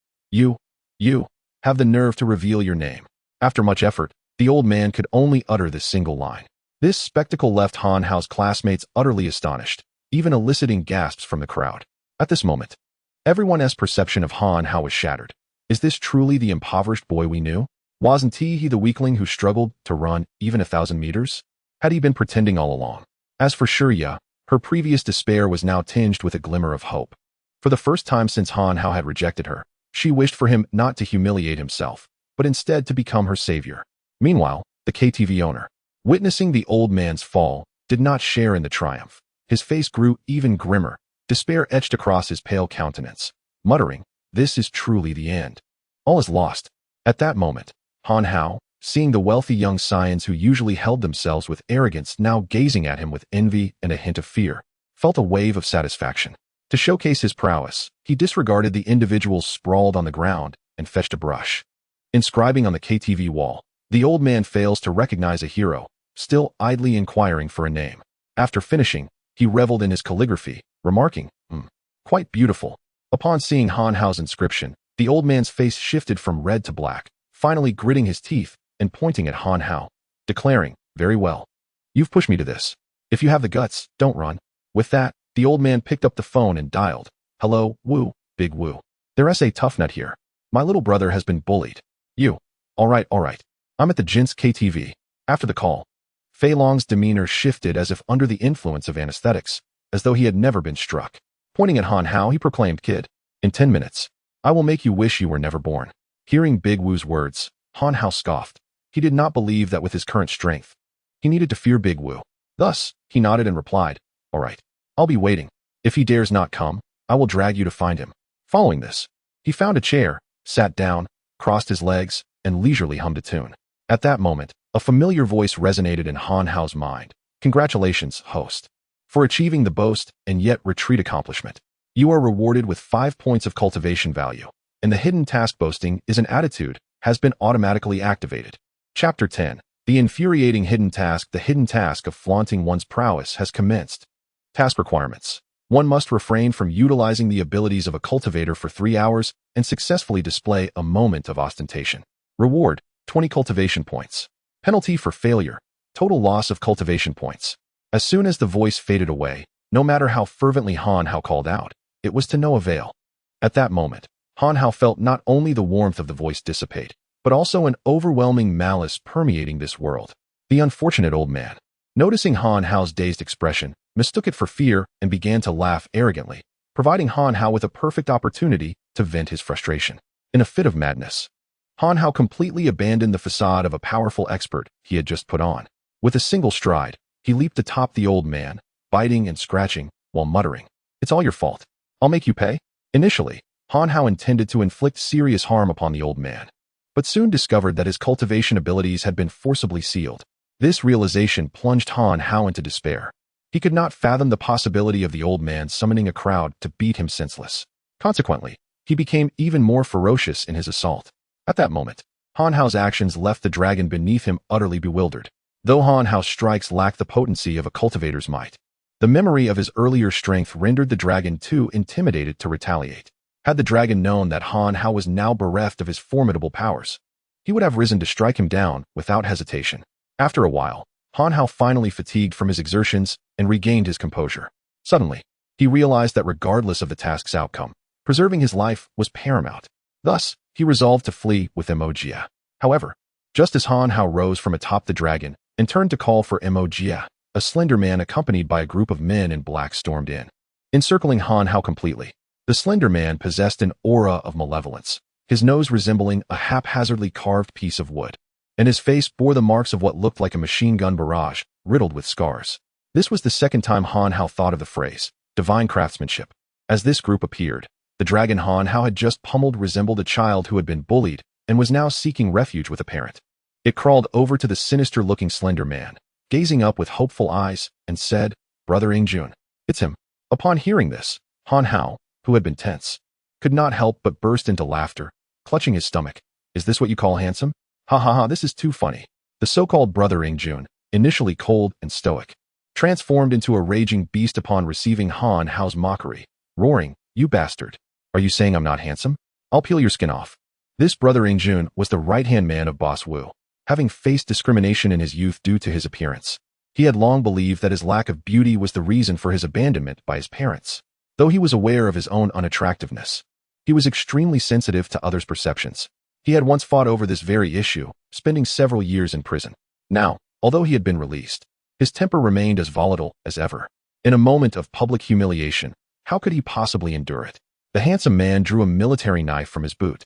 have the nerve to reveal your name. After much effort, the old man could only utter this single line. This spectacle left Han Hao's classmates utterly astonished, even eliciting gasps from the crowd. At this moment, everyone's perception of Han Hao was shattered. Is this truly the impoverished boy we knew? Wasn't he the weakling who struggled to run even 1,000 meters? Had he been pretending all along? As for Shirya, her previous despair was now tinged with a glimmer of hope. For the first time since Han Hao had rejected her, she wished for him not to humiliate himself, but instead to become her savior. Meanwhile, the KTV owner, witnessing the old man's fall, did not share in the triumph. His face grew even grimmer, despair etched across his pale countenance, muttering, "This is truly the end. All is lost." At that moment, Han Hao, seeing the wealthy young scions who usually held themselves with arrogance now gazing at him with envy and a hint of fear, felt a wave of satisfaction. To showcase his prowess, he disregarded the individuals sprawled on the ground and fetched a brush. Inscribing on the KTV wall, the old man fails to recognize a hero, still idly inquiring for a name. After finishing, he reveled in his calligraphy, remarking, quite beautiful." Upon seeing Han Hao's inscription, the old man's face shifted from red to black, finally gritting his teeth and pointing at Han Hao, declaring, "Very well. You've pushed me to this. If you have the guts, don't run." With that, the old man picked up the phone and dialed, "Hello, Wu, Big Wu. There's a tough nut here. My little brother has been bullied. You. All right. I'm at the Jin's KTV." After the call, Fei Long's demeanor shifted as if under the influence of anesthetics, as though he had never been struck. Pointing at Han Hao, he proclaimed, "Kid, in 10 minutes, I will make you wish you were never born." Hearing Big Wu's words, Han Hao scoffed. He did not believe that with his current strength, he needed to fear Big Wu. Thus, he nodded and replied, "All right, I'll be waiting. If he dares not come, I will drag you to find him." Following this, he found a chair, sat down, crossed his legs, and leisurely hummed a tune. At that moment, a familiar voice resonated in Han Hao's mind. "Congratulations, host, for achieving the boast and yet retreat accomplishment. You are rewarded with 5 points of cultivation value, and the hidden task boasting is an attitude has been automatically activated." Chapter 10. The infuriating hidden task. The hidden task of flaunting one's prowess has commenced. Task requirements. One must refrain from utilizing the abilities of a cultivator for 3 hours and successfully display a moment of ostentation. Reward, 20 cultivation points. Penalty for failure, total loss of cultivation points. As soon as the voice faded away, no matter how fervently Han Hao called out, it was to no avail. At that moment, Han Hao felt not only the warmth of the voice dissipate, but also an overwhelming malice permeating this world. The unfortunate old man, noticing Han Hao's dazed expression, mistook it for fear and began to laugh arrogantly, providing Han Hao with a perfect opportunity to vent his frustration. In a fit of madness, Han Hao completely abandoned the facade of a powerful expert he had just put on. With a single stride, he leaped atop the old man, biting and scratching, while muttering, "It's all your fault. I'll make you pay." Initially, Han Hao intended to inflict serious harm upon the old man, but soon discovered that his cultivation abilities had been forcibly sealed. This realization plunged Han Hao into despair. He could not fathom the possibility of the old man summoning a crowd to beat him senseless. Consequently, he became even more ferocious in his assault. At that moment, Han Hao's actions left the dragon beneath him utterly bewildered. Though Han Hao's strikes lacked the potency of a cultivator's might, the memory of his earlier strength rendered the dragon too intimidated to retaliate. Had the dragon known that Han Hao was now bereft of his formidable powers, he would have risen to strike him down without hesitation. After a while, Han Hao finally fatigued from his exertions and regained his composure. Suddenly, he realized that regardless of the task's outcome, preserving his life was paramount. Thus, he resolved to flee with Emogia. However, just as Han Hao rose from atop the dragon and turned to call for Emogia, a slender man accompanied by a group of men in black stormed in, encircling Han Hao completely. The slender man possessed an aura of malevolence, his nose resembling a haphazardly carved piece of wood, and his face bore the marks of what looked like a machine gun barrage, riddled with scars. This was the second time Han Hao thought of the phrase, divine craftsmanship. As this group appeared, the dragon Han Hao had just pummeled resembled a child who had been bullied and was now seeking refuge with a parent. It crawled over to the sinister-looking slender man, gazing up with hopeful eyes, and said, "Brother Ingjun, it's him." Upon hearing this, Han Hao, who had been tense, could not help but burst into laughter, clutching his stomach. "Is this what you call handsome? Ha ha ha, this is too funny." The so-called brother Ingjun, initially cold and stoic, transformed into a raging beast upon receiving Han Hao's mockery, roaring, "You bastard! Are you saying I'm not handsome? I'll peel your skin off." This brother Ingjun was the right-hand man of Boss Wu, having faced discrimination in his youth due to his appearance. He had long believed that his lack of beauty was the reason for his abandonment by his parents. Though he was aware of his own unattractiveness, he was extremely sensitive to others' perceptions. He had once fought over this very issue, spending several years in prison. Now, although he had been released, his temper remained as volatile as ever. In a moment of public humiliation, how could he possibly endure it? The handsome man drew a military knife from his boot.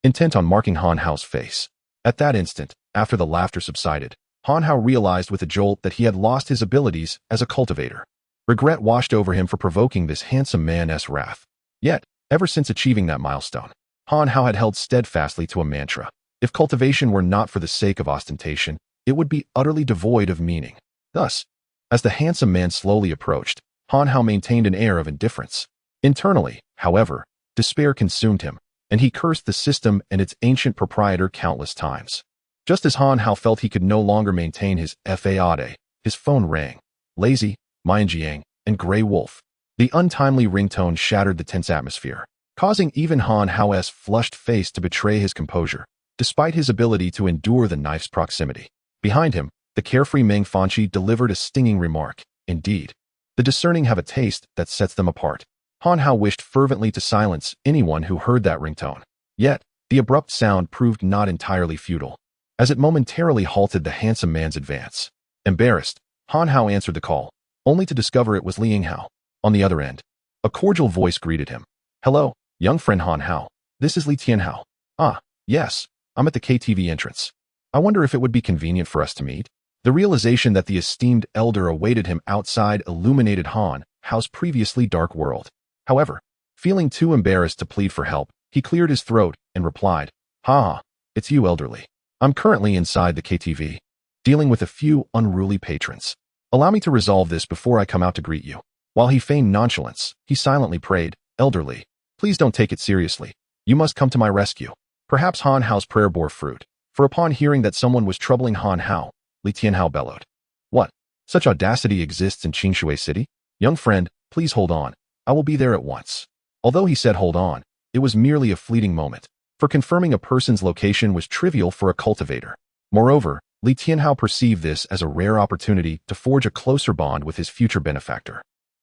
intent on marking Han Hao's face. At that instant, after the laughter subsided, Han Hao realized with a jolt that he had lost his abilities as a cultivator. Regret washed over him for provoking this handsome man's wrath. Yet, ever since achieving that milestone, Han Hao had held steadfastly to a mantra. If cultivation were not for the sake of ostentation, it would be utterly devoid of meaning. Thus, as the handsome man slowly approached, Han Hao maintained an air of indifference. Internally, however, despair consumed him, and he cursed the system and its ancient proprietor countless times. Just as Han Hao felt he could no longer maintain his fade, his phone rang. Lazy, Mianjiang, and Grey Wolf. The untimely ringtone shattered the tense atmosphere, causing even Han Hao's flushed face to betray his composure, despite his ability to endure the knife's proximity. Behind him, the carefree Meng Fanqi delivered a stinging remark. Indeed, the discerning have a taste that sets them apart. Han Hao wished fervently to silence anyone who heard that ringtone. Yet, the abrupt sound proved not entirely futile, as it momentarily halted the handsome man's advance. Embarrassed, Han Hao answered the call, only to discover it was Liang Hao. On the other end, a cordial voice greeted him. Hello, young friend Han Hao. This is Li Tianhao. Ah, yes, I'm at the KTV entrance. I wonder if it would be convenient for us to meet. The realization that the esteemed elder awaited him outside illuminated Han Hao's previously dark world. However, feeling too embarrassed to plead for help, he cleared his throat and replied, Ha, it's you, elderly. I'm currently inside the KTV, dealing with a few unruly patrons. Allow me to resolve this before I come out to greet you. While he feigned nonchalance, he silently prayed, Elderly, please don't take it seriously. You must come to my rescue. Perhaps Han Hao's prayer bore fruit, for upon hearing that someone was troubling Han Hao, Li Tianhao bellowed. What? Such audacity exists in Qingshui City? Young friend, please hold on. I will be there at once. Although he said hold on, it was merely a fleeting moment, for confirming a person's location was trivial for a cultivator. Moreover, Li Tianhao perceived this as a rare opportunity to forge a closer bond with his future benefactor.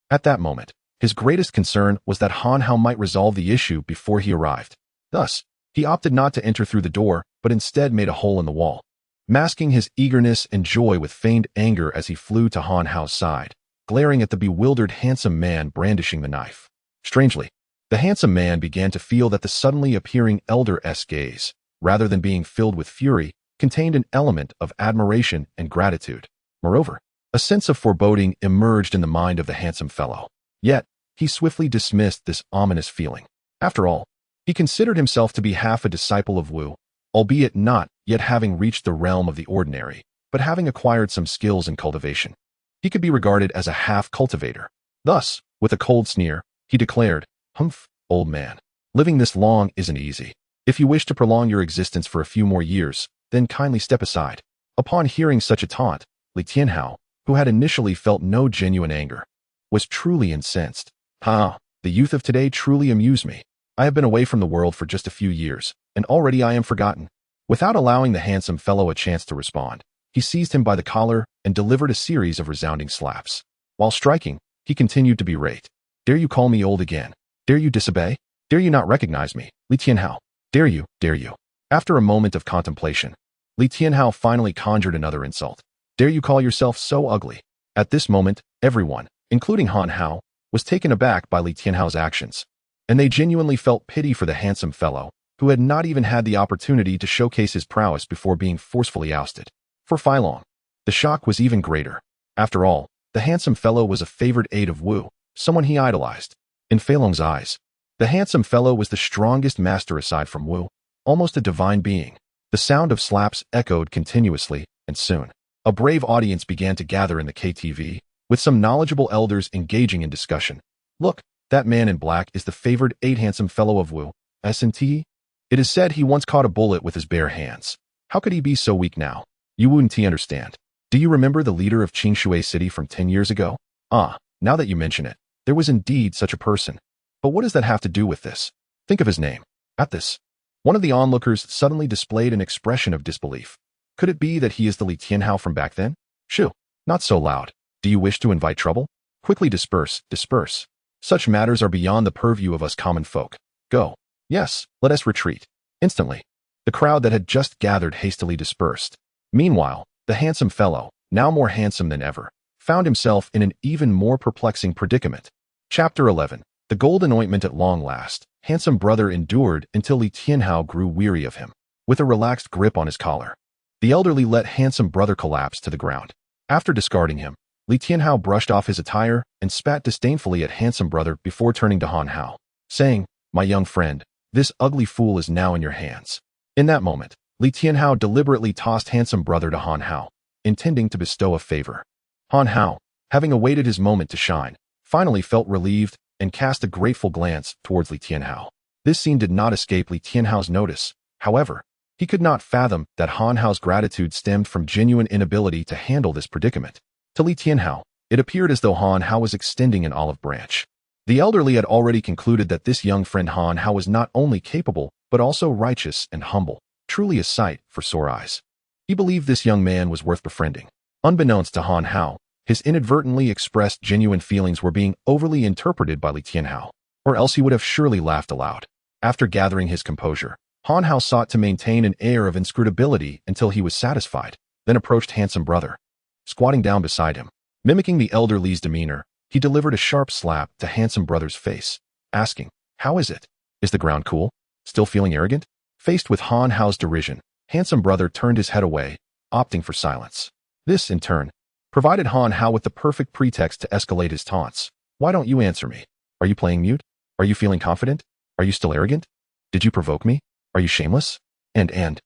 At that moment, his greatest concern was that Han Hao might resolve the issue before he arrived. Thus, he opted not to enter through the door, but instead made a hole in the wall, masking his eagerness and joy with feigned anger as he flew to Han Hao's side, glaring at the bewildered handsome man brandishing the knife. Strangely, the handsome man began to feel that the suddenly appearing elder's gaze, rather than being filled with fury, contained an element of admiration and gratitude. Moreover, a sense of foreboding emerged in the mind of the handsome fellow. Yet, he swiftly dismissed this ominous feeling. After all, he considered himself to be half a disciple of Wu, albeit not yet having reached the realm of the ordinary, but having acquired some skills in cultivation. He could be regarded as a half-cultivator. Thus, with a cold sneer, he declared, Humph, old man. Living this long isn't easy. If you wish to prolong your existence for a few more years, then kindly step aside. Upon hearing such a taunt, Li Tianhao, who had initially felt no genuine anger, was truly incensed. The youth of today truly amuse me. I have been away from the world for just a few years, and already I am forgotten. Without allowing the handsome fellow a chance to respond, he seized him by the collar and delivered a series of resounding slaps. While striking, he continued to berate. Dare you call me old again? Dare you disobey? Dare you not recognize me, Li Tianhao? Dare you, dare you? After a moment of contemplation, Li Tianhao finally conjured another insult. Dare you call yourself so ugly? At this moment, everyone, including Han Hao, was taken aback by Li Tianhao's actions, and they genuinely felt pity for the handsome fellow, who had not even had the opportunity to showcase his prowess before being forcefully ousted. For Feilong, the shock was even greater. After all, the handsome fellow was a favored aide of Wu, someone he idolized. In Feilong's eyes, the handsome fellow was the strongest master aside from Wu, almost a divine being. The sound of slaps echoed continuously, and soon, a brave audience began to gather in the KTV, with some knowledgeable elders engaging in discussion. Look, that man in black is the favored aide handsome fellow of Wu, S&T? It is said he once caught a bullet with his bare hands. How could he be so weak now? You wouldn't understand. Do you remember the leader of Qingshui City from 10 years ago? Now that you mention it, there was indeed such a person. But what does that have to do with this? Think of his name. At this, one of the onlookers suddenly displayed an expression of disbelief. Could it be that he is the Li Tianhao from back then? Shoo, not so loud. Do you wish to invite trouble? Quickly disperse, disperse. Such matters are beyond the purview of us common folk. Go. Yes, let us retreat. Instantly, the crowd that had just gathered hastily dispersed. Meanwhile, the handsome fellow, now more handsome than ever, found himself in an even more perplexing predicament. Chapter 11. The Golden Ointment at Long Last. handsome brother endured until Li Tianhao grew weary of him. With a relaxed grip on his collar, the elderly let handsome brother collapse to the ground. After discarding him, Li Tianhao brushed off his attire and spat disdainfully at handsome brother before turning to Han Hao, saying, "My young friend, this ugly fool is now in your hands." In that moment, Li Tianhao deliberately tossed handsome brother to Han Hao, intending to bestow a favor. Han Hao, having awaited his moment to shine, finally felt relieved and cast a grateful glance towards Li Tianhao. This scene did not escape Li Tianhao's notice. However, he could not fathom that Han Hao's gratitude stemmed from genuine inability to handle this predicament. To Li Tianhao, it appeared as though Han Hao was extending an olive branch. The elderly had already concluded that this young friend Han Hao was not only capable, but also righteous and humble, truly a sight for sore eyes. He believed this young man was worth befriending. Unbeknownst to Han Hao, his inadvertently expressed genuine feelings were being overly interpreted by Li Tianhao, or else he would have surely laughed aloud. After gathering his composure, Han Hao sought to maintain an air of inscrutability until he was satisfied, then approached handsome brother. Squatting down beside him, mimicking the elderly's demeanor, he delivered a sharp slap to handsome brother's face, asking, "How is it? Is the ground cool? Still feeling arrogant?" Faced with Han Hao's derision, handsome brother turned his head away, opting for silence. This, in turn, provided Han Hao with the perfect pretext to escalate his taunts. "Why don't you answer me? Are you playing mute? Are you feeling confident? Are you still arrogant? Did you provoke me? Are you shameless?" And,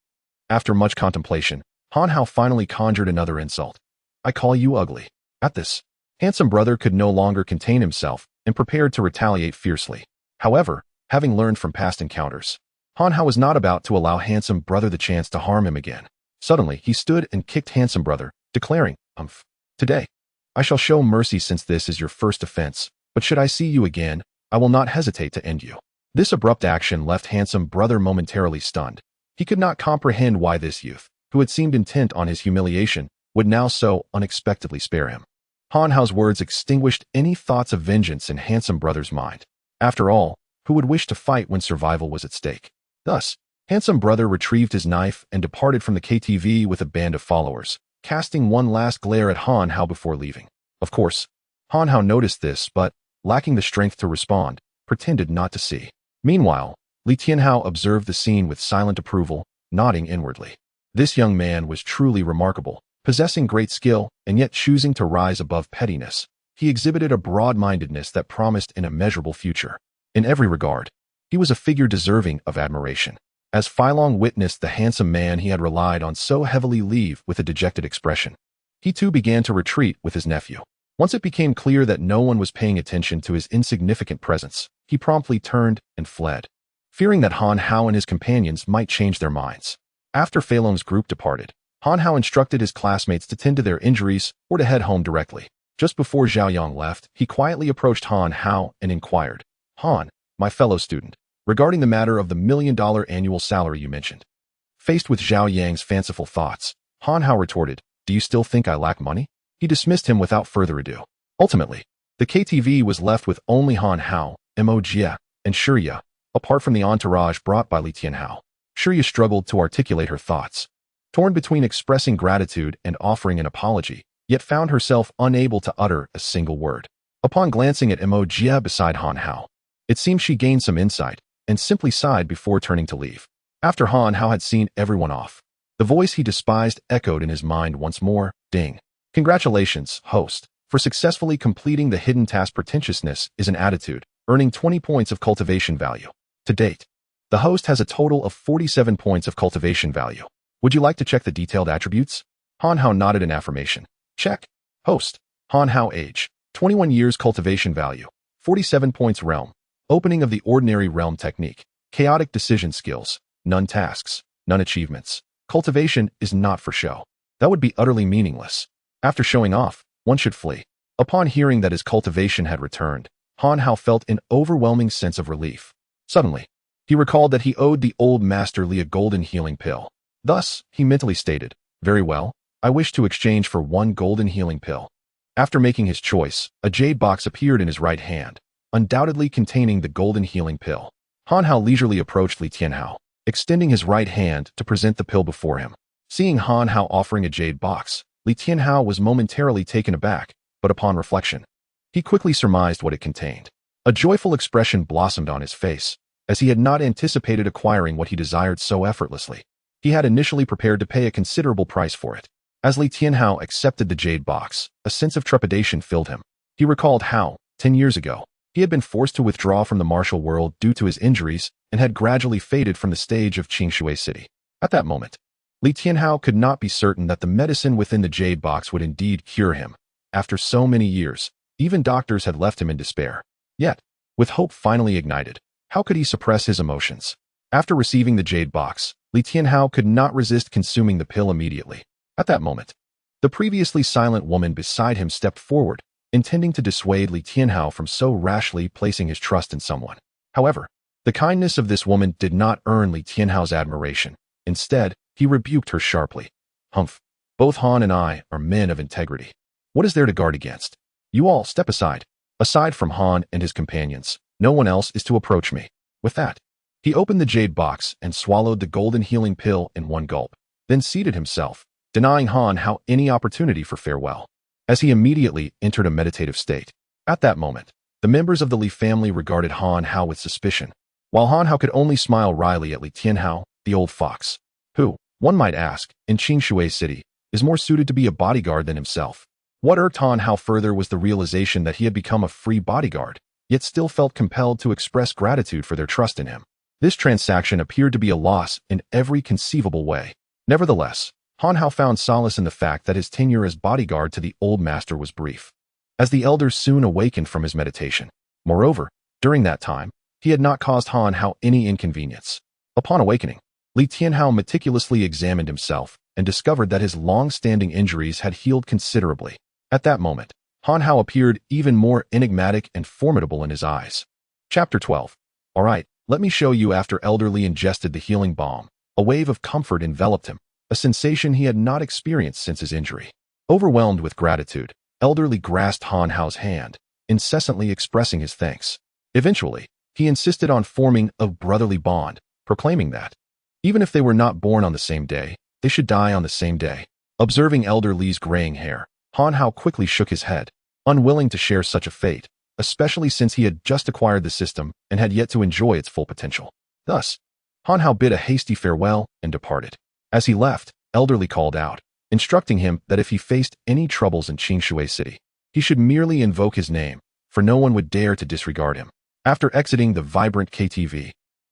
after much contemplation, Han Hao finally conjured another insult. "I call you ugly." At this, handsome brother could no longer contain himself and prepared to retaliate fiercely. However, having learned from past encounters, Han Hao was not about to allow handsome brother the chance to harm him again. Suddenly, he stood and kicked handsome brother, declaring, "Today, I shall show mercy since this is your first offense, but should I see you again, I will not hesitate to end you." This abrupt action left handsome brother momentarily stunned. He could not comprehend why this youth, who had seemed intent on his humiliation, would now so unexpectedly spare him. Han Hao's words extinguished any thoughts of vengeance in handsome brother's mind. After all, who would wish to fight when survival was at stake? Thus, handsome brother retrieved his knife and departed from the KTV with a band of followers, casting one last glare at Han Hao before leaving. Of course, Han Hao noticed this, but, lacking the strength to respond, pretended not to see. Meanwhile, Li Tianhao observed the scene with silent approval, nodding inwardly. This young man was truly remarkable, possessing great skill and yet choosing to rise above pettiness. He exhibited a broad-mindedness that promised an immeasurable future. In every regard, he was a figure deserving of admiration. As Feilong witnessed the handsome man he had relied on so heavily leave with a dejected expression, he too began to retreat with his nephew. Once it became clear that no one was paying attention to his insignificant presence, he promptly turned and fled, fearing that Han Hao and his companions might change their minds. After Feilong's group departed, Han Hao instructed his classmates to tend to their injuries or to head home directly. Just before Zhao Yang left, he quietly approached Han Hao and inquired, "Han, my fellow student, regarding the matter of the $1 million annual salary you mentioned." Faced with Zhao Yang's fanciful thoughts, Han Hao retorted, "Do you still think I lack money?" He dismissed him without further ado. Ultimately, the KTV was left with only Han Hao, Mo Jie, and Shirya, apart from the entourage brought by Li Tianhao. Shirya struggled to articulate her thoughts, torn between expressing gratitude and offering an apology, yet found herself unable to utter a single word. Upon glancing at Mo Jie beside Han Hao, it seemed she gained some insight, and simply sighed before turning to leave. After Han Hao had seen everyone off, the voice he despised echoed in his mind once more, "Ding. Congratulations, host, for successfully completing the hidden task. Pretentiousness is an attitude, earning 20 points of cultivation value. To date, the host has a total of 47 points of cultivation value. Would you like to check the detailed attributes?" Han Hao nodded in affirmation. "Check. Host, Han Hao age, 21 years cultivation value, 47 points realm, opening of the ordinary realm technique, chaotic decision skills, none tasks, none achievements. Cultivation is not for show. That would be utterly meaningless. After showing off, one should flee." Upon hearing that his cultivation had returned, Han Hao felt an overwhelming sense of relief. Suddenly, he recalled that he owed the old Master Li a golden healing pill. Thus, he mentally stated, "Very well, I wish to exchange for one golden healing pill." After making his choice, a jade box appeared in his right hand, undoubtedly containing the golden healing pill. Han Hao leisurely approached Li Tianhao, extending his right hand to present the pill before him. Seeing Han Hao offering a jade box, Li Tianhao was momentarily taken aback, but upon reflection, he quickly surmised what it contained. A joyful expression blossomed on his face, as he had not anticipated acquiring what he desired so effortlessly. He had initially prepared to pay a considerable price for it. As Li Tianhao accepted the jade box, a sense of trepidation filled him. He recalled how, 10 years ago, he had been forced to withdraw from the martial world due to his injuries and had gradually faded from the stage of Qingshui City. At that moment, Li Tianhao could not be certain that the medicine within the jade box would indeed cure him. After so many years, even doctors had left him in despair. Yet, with hope finally ignited, how could he suppress his emotions? After receiving the jade box, Li Tianhao could not resist consuming the pill immediately. At that moment, the previously silent woman beside him stepped forward, intending to dissuade Li Tianhao from so rashly placing his trust in someone. However, the kindness of this woman did not earn Li Tianhao's admiration. Instead, he rebuked her sharply. Humph, both Han and I are men of integrity. What is there to guard against? You all step aside. Aside from Han and his companions, no one else is to approach me. With that, he opened the jade box and swallowed the golden healing pill in one gulp, then seated himself, denying Han Hao any opportunity for farewell, as he immediately entered a meditative state. At that moment, the members of the Li family regarded Han Hao with suspicion, while Han Hao could only smile wryly at Li Tianhao, the old fox, who, one might ask, in Qingshui City, is more suited to be a bodyguard than himself. What irked Han Hao further was the realization that he had become a free bodyguard, yet still felt compelled to express gratitude for their trust in him. This transaction appeared to be a loss in every conceivable way. Nevertheless, Han Hao found solace in the fact that his tenure as bodyguard to the old master was brief, as the elder soon awakened from his meditation. Moreover, during that time, he had not caused Han Hao any inconvenience. Upon awakening, Li Tianhao meticulously examined himself and discovered that his long-standing injuries had healed considerably. At that moment, Han Hao appeared even more enigmatic and formidable in his eyes. Chapter 12. All right, let me show you. After Elder Li ingested the healing balm, a wave of comfort enveloped him, a sensation he had not experienced since his injury. Overwhelmed with gratitude, Elder Li grasped Han Hao's hand, incessantly expressing his thanks. Eventually, he insisted on forming a brotherly bond, proclaiming that, even if they were not born on the same day, they should die on the same day. Observing Elder Li's graying hair, Han Hao quickly shook his head, unwilling to share such a fate, especially since he had just acquired the system and had yet to enjoy its full potential. Thus, Han Hao bid a hasty farewell and departed. As he left, Elder Li called out, instructing him that if he faced any troubles in Qingshui City, he should merely invoke his name, for no one would dare to disregard him. After exiting the vibrant KTV,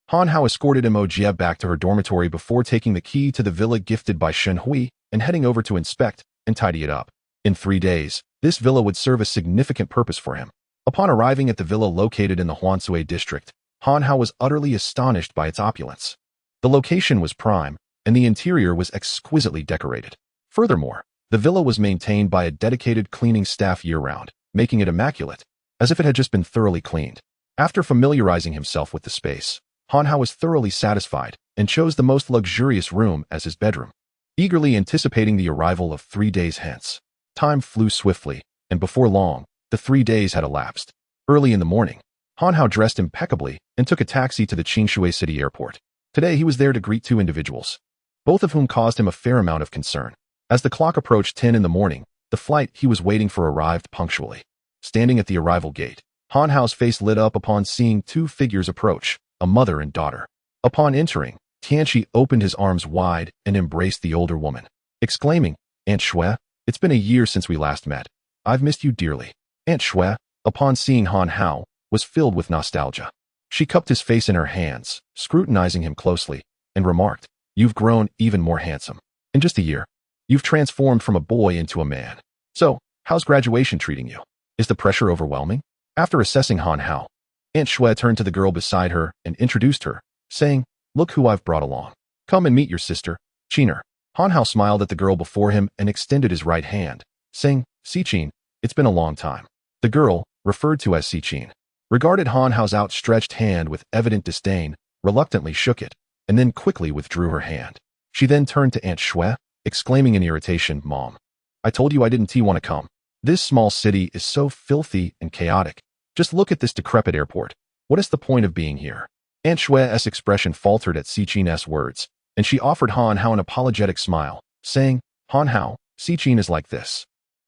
Han Hao escorted Mo Jie back to her dormitory before taking the key to the villa gifted by Shen Hui and heading over to inspect and tidy it up. In 3 days, this villa would serve a significant purpose for him. Upon arriving at the villa located in the Huansui district, Han Hao was utterly astonished by its opulence. The location was prime, and the interior was exquisitely decorated. Furthermore, the villa was maintained by a dedicated cleaning staff year-round, making it immaculate, as if it had just been thoroughly cleaned. After familiarizing himself with the space, Han Hao was thoroughly satisfied and chose the most luxurious room as his bedroom, eagerly anticipating the arrival of 3 days hence. Time flew swiftly, and before long, the 3 days had elapsed. Early in the morning, Han Hao dressed impeccably and took a taxi to the Qingshui City airport. Today he was there to greet 2 individuals, both of whom caused him a fair amount of concern. As the clock approached 10 in the morning, the flight he was waiting for arrived punctually. Standing at the arrival gate, Han Hao's face lit up upon seeing 2 figures approach, a mother and daughter. Upon entering, Tianqi opened his arms wide and embraced the older woman, exclaiming, "Aunt Shui, it's been a year since we last met. I've missed you dearly." Aunt Shui, upon seeing Han Hao, was filled with nostalgia. She cupped his face in her hands, scrutinizing him closely, and remarked, "You've grown even more handsome. In just a year, you've transformed from a boy into a man. So, how's graduation treating you? Is the pressure overwhelming?" After assessing Han Hao, Aunt Shui turned to the girl beside her and introduced her, saying, "Look who I've brought along. Come and meet your sister, Qiner." Han Hao smiled at the girl before him and extended his right hand, saying, "Siqin, it's been a long time." The girl, referred to as Siqin, regarded Han Hao's outstretched hand with evident disdain, reluctantly shook it, and then quickly withdrew her hand. She then turned to Aunt Shui, exclaiming in irritation, "Mom, I told you I didn't want to come. This small city is so filthy and chaotic. Just look at this decrepit airport. What is the point of being here?" Aunt Shui's expression faltered at Siqin's words, and she offered Han Hao an apologetic smile, saying, "Han Hao, Siqin is like this.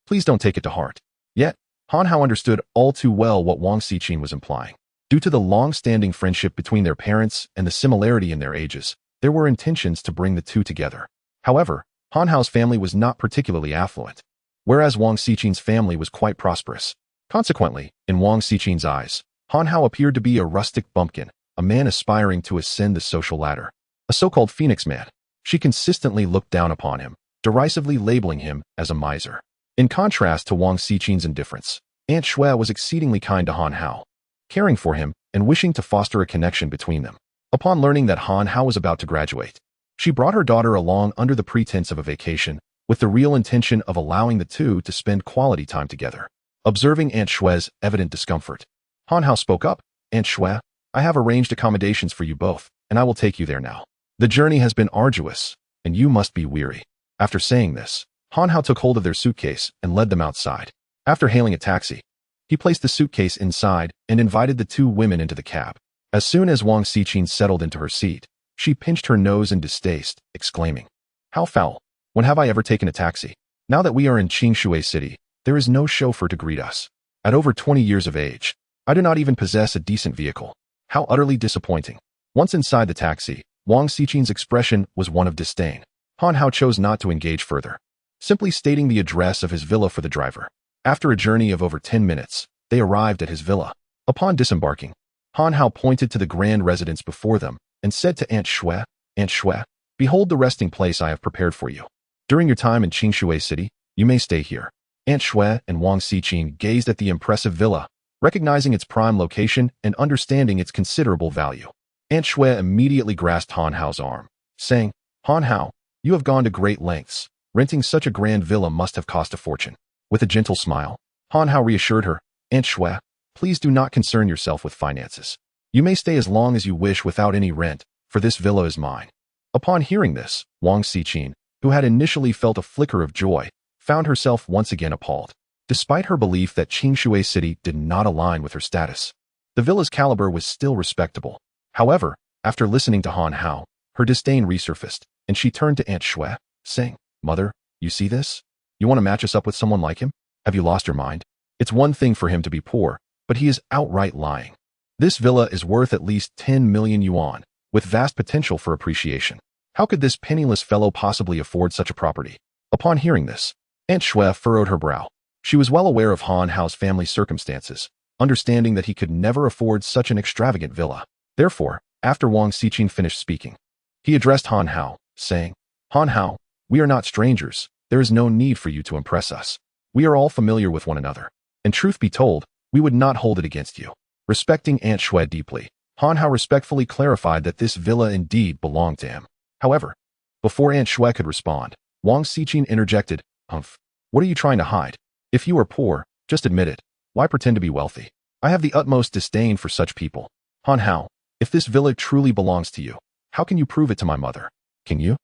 Please don't take it to heart." Yet, Han Hao understood all too well what Wang Siqin was implying. Due to the long-standing friendship between their parents and the similarity in their ages, there were intentions to bring the two together. However, Han Hao's family was not particularly affluent, whereas Wang Xichen's family was quite prosperous. Consequently, in Wang Xichen's eyes, Han Hao appeared to be a rustic bumpkin, a man aspiring to ascend the social ladder. A so-called phoenix man. She consistently looked down upon him, derisively labeling him as a miser. In contrast to Wang Xichen's indifference, Aunt Xue was exceedingly kind to Han Hao, caring for him and wishing to foster a connection between them. Upon learning that Han Hao was about to graduate, she brought her daughter along under the pretense of a vacation, with the real intention of allowing the two to spend quality time together. Observing Aunt Xue's evident discomfort, Han Hao spoke up. Aunt Xue, I have arranged accommodations for you both, and I will take you there now. The journey has been arduous, and you must be weary. After saying this, Han Hao took hold of their suitcase and led them outside. After hailing a taxi, he placed the suitcase inside and invited the two women into the cab. As soon as Wang Xichen settled into her seat, she pinched her nose in distaste, exclaiming, "How foul! When have I ever taken a taxi? Now that we are in Qingshui City, there is no chauffeur to greet us. At over 20 years of age, I do not even possess a decent vehicle. How utterly disappointing." Once inside the taxi, Wang Xichen's expression was one of disdain. Han Hao chose not to engage further, simply stating the address of his villa for the driver. After a journey of over 10 minutes, they arrived at his villa. Upon disembarking, Han Hao pointed to the grand residence before them and said to Aunt Xue, behold the resting place I have prepared for you. During your time in Qingshui City, you may stay here. Aunt Xue and Wang Xichen gazed at the impressive villa, recognizing its prime location and understanding its considerable value. Aunt Xue immediately grasped Han Hao's arm, saying, Han Hao, you have gone to great lengths. Renting such a grand villa must have cost a fortune. With a gentle smile, Han Hao reassured her, Aunt Xue, please do not concern yourself with finances. You may stay as long as you wish without any rent, for this villa is mine. Upon hearing this, Wang Xichen, who had initially felt a flicker of joy, found herself once again appalled. Despite her belief that Qingshui City did not align with her status, the villa's caliber was still respectable. However, after listening to Han Hao, her disdain resurfaced, and she turned to Aunt Xue, saying, Mother, you see this? You want to match us up with someone like him? Have you lost your mind? It's one thing for him to be poor, but he is outright lying. This villa is worth at least 10 million yuan, with vast potential for appreciation. How could this penniless fellow possibly afford such a property? Upon hearing this, Aunt Xue furrowed her brow. She was well aware of Han Hao's family circumstances, understanding that he could never afford such an extravagant villa. Therefore, after Wang Xichen finished speaking, he addressed Han Hao, saying, Han Hao, we are not strangers. There is no need for you to impress us. We are all familiar with one another. And truth be told, we would not hold it against you. Respecting Aunt Xue deeply, Han Hao respectfully clarified that this villa indeed belonged to him. However, before Aunt Xue could respond, Wang Xichen interjected, What are you trying to hide? If you are poor, just admit it. Why pretend to be wealthy? I have the utmost disdain for such people. Han Hao, if this villa truly belongs to you, how can you prove it to my mother? Can you?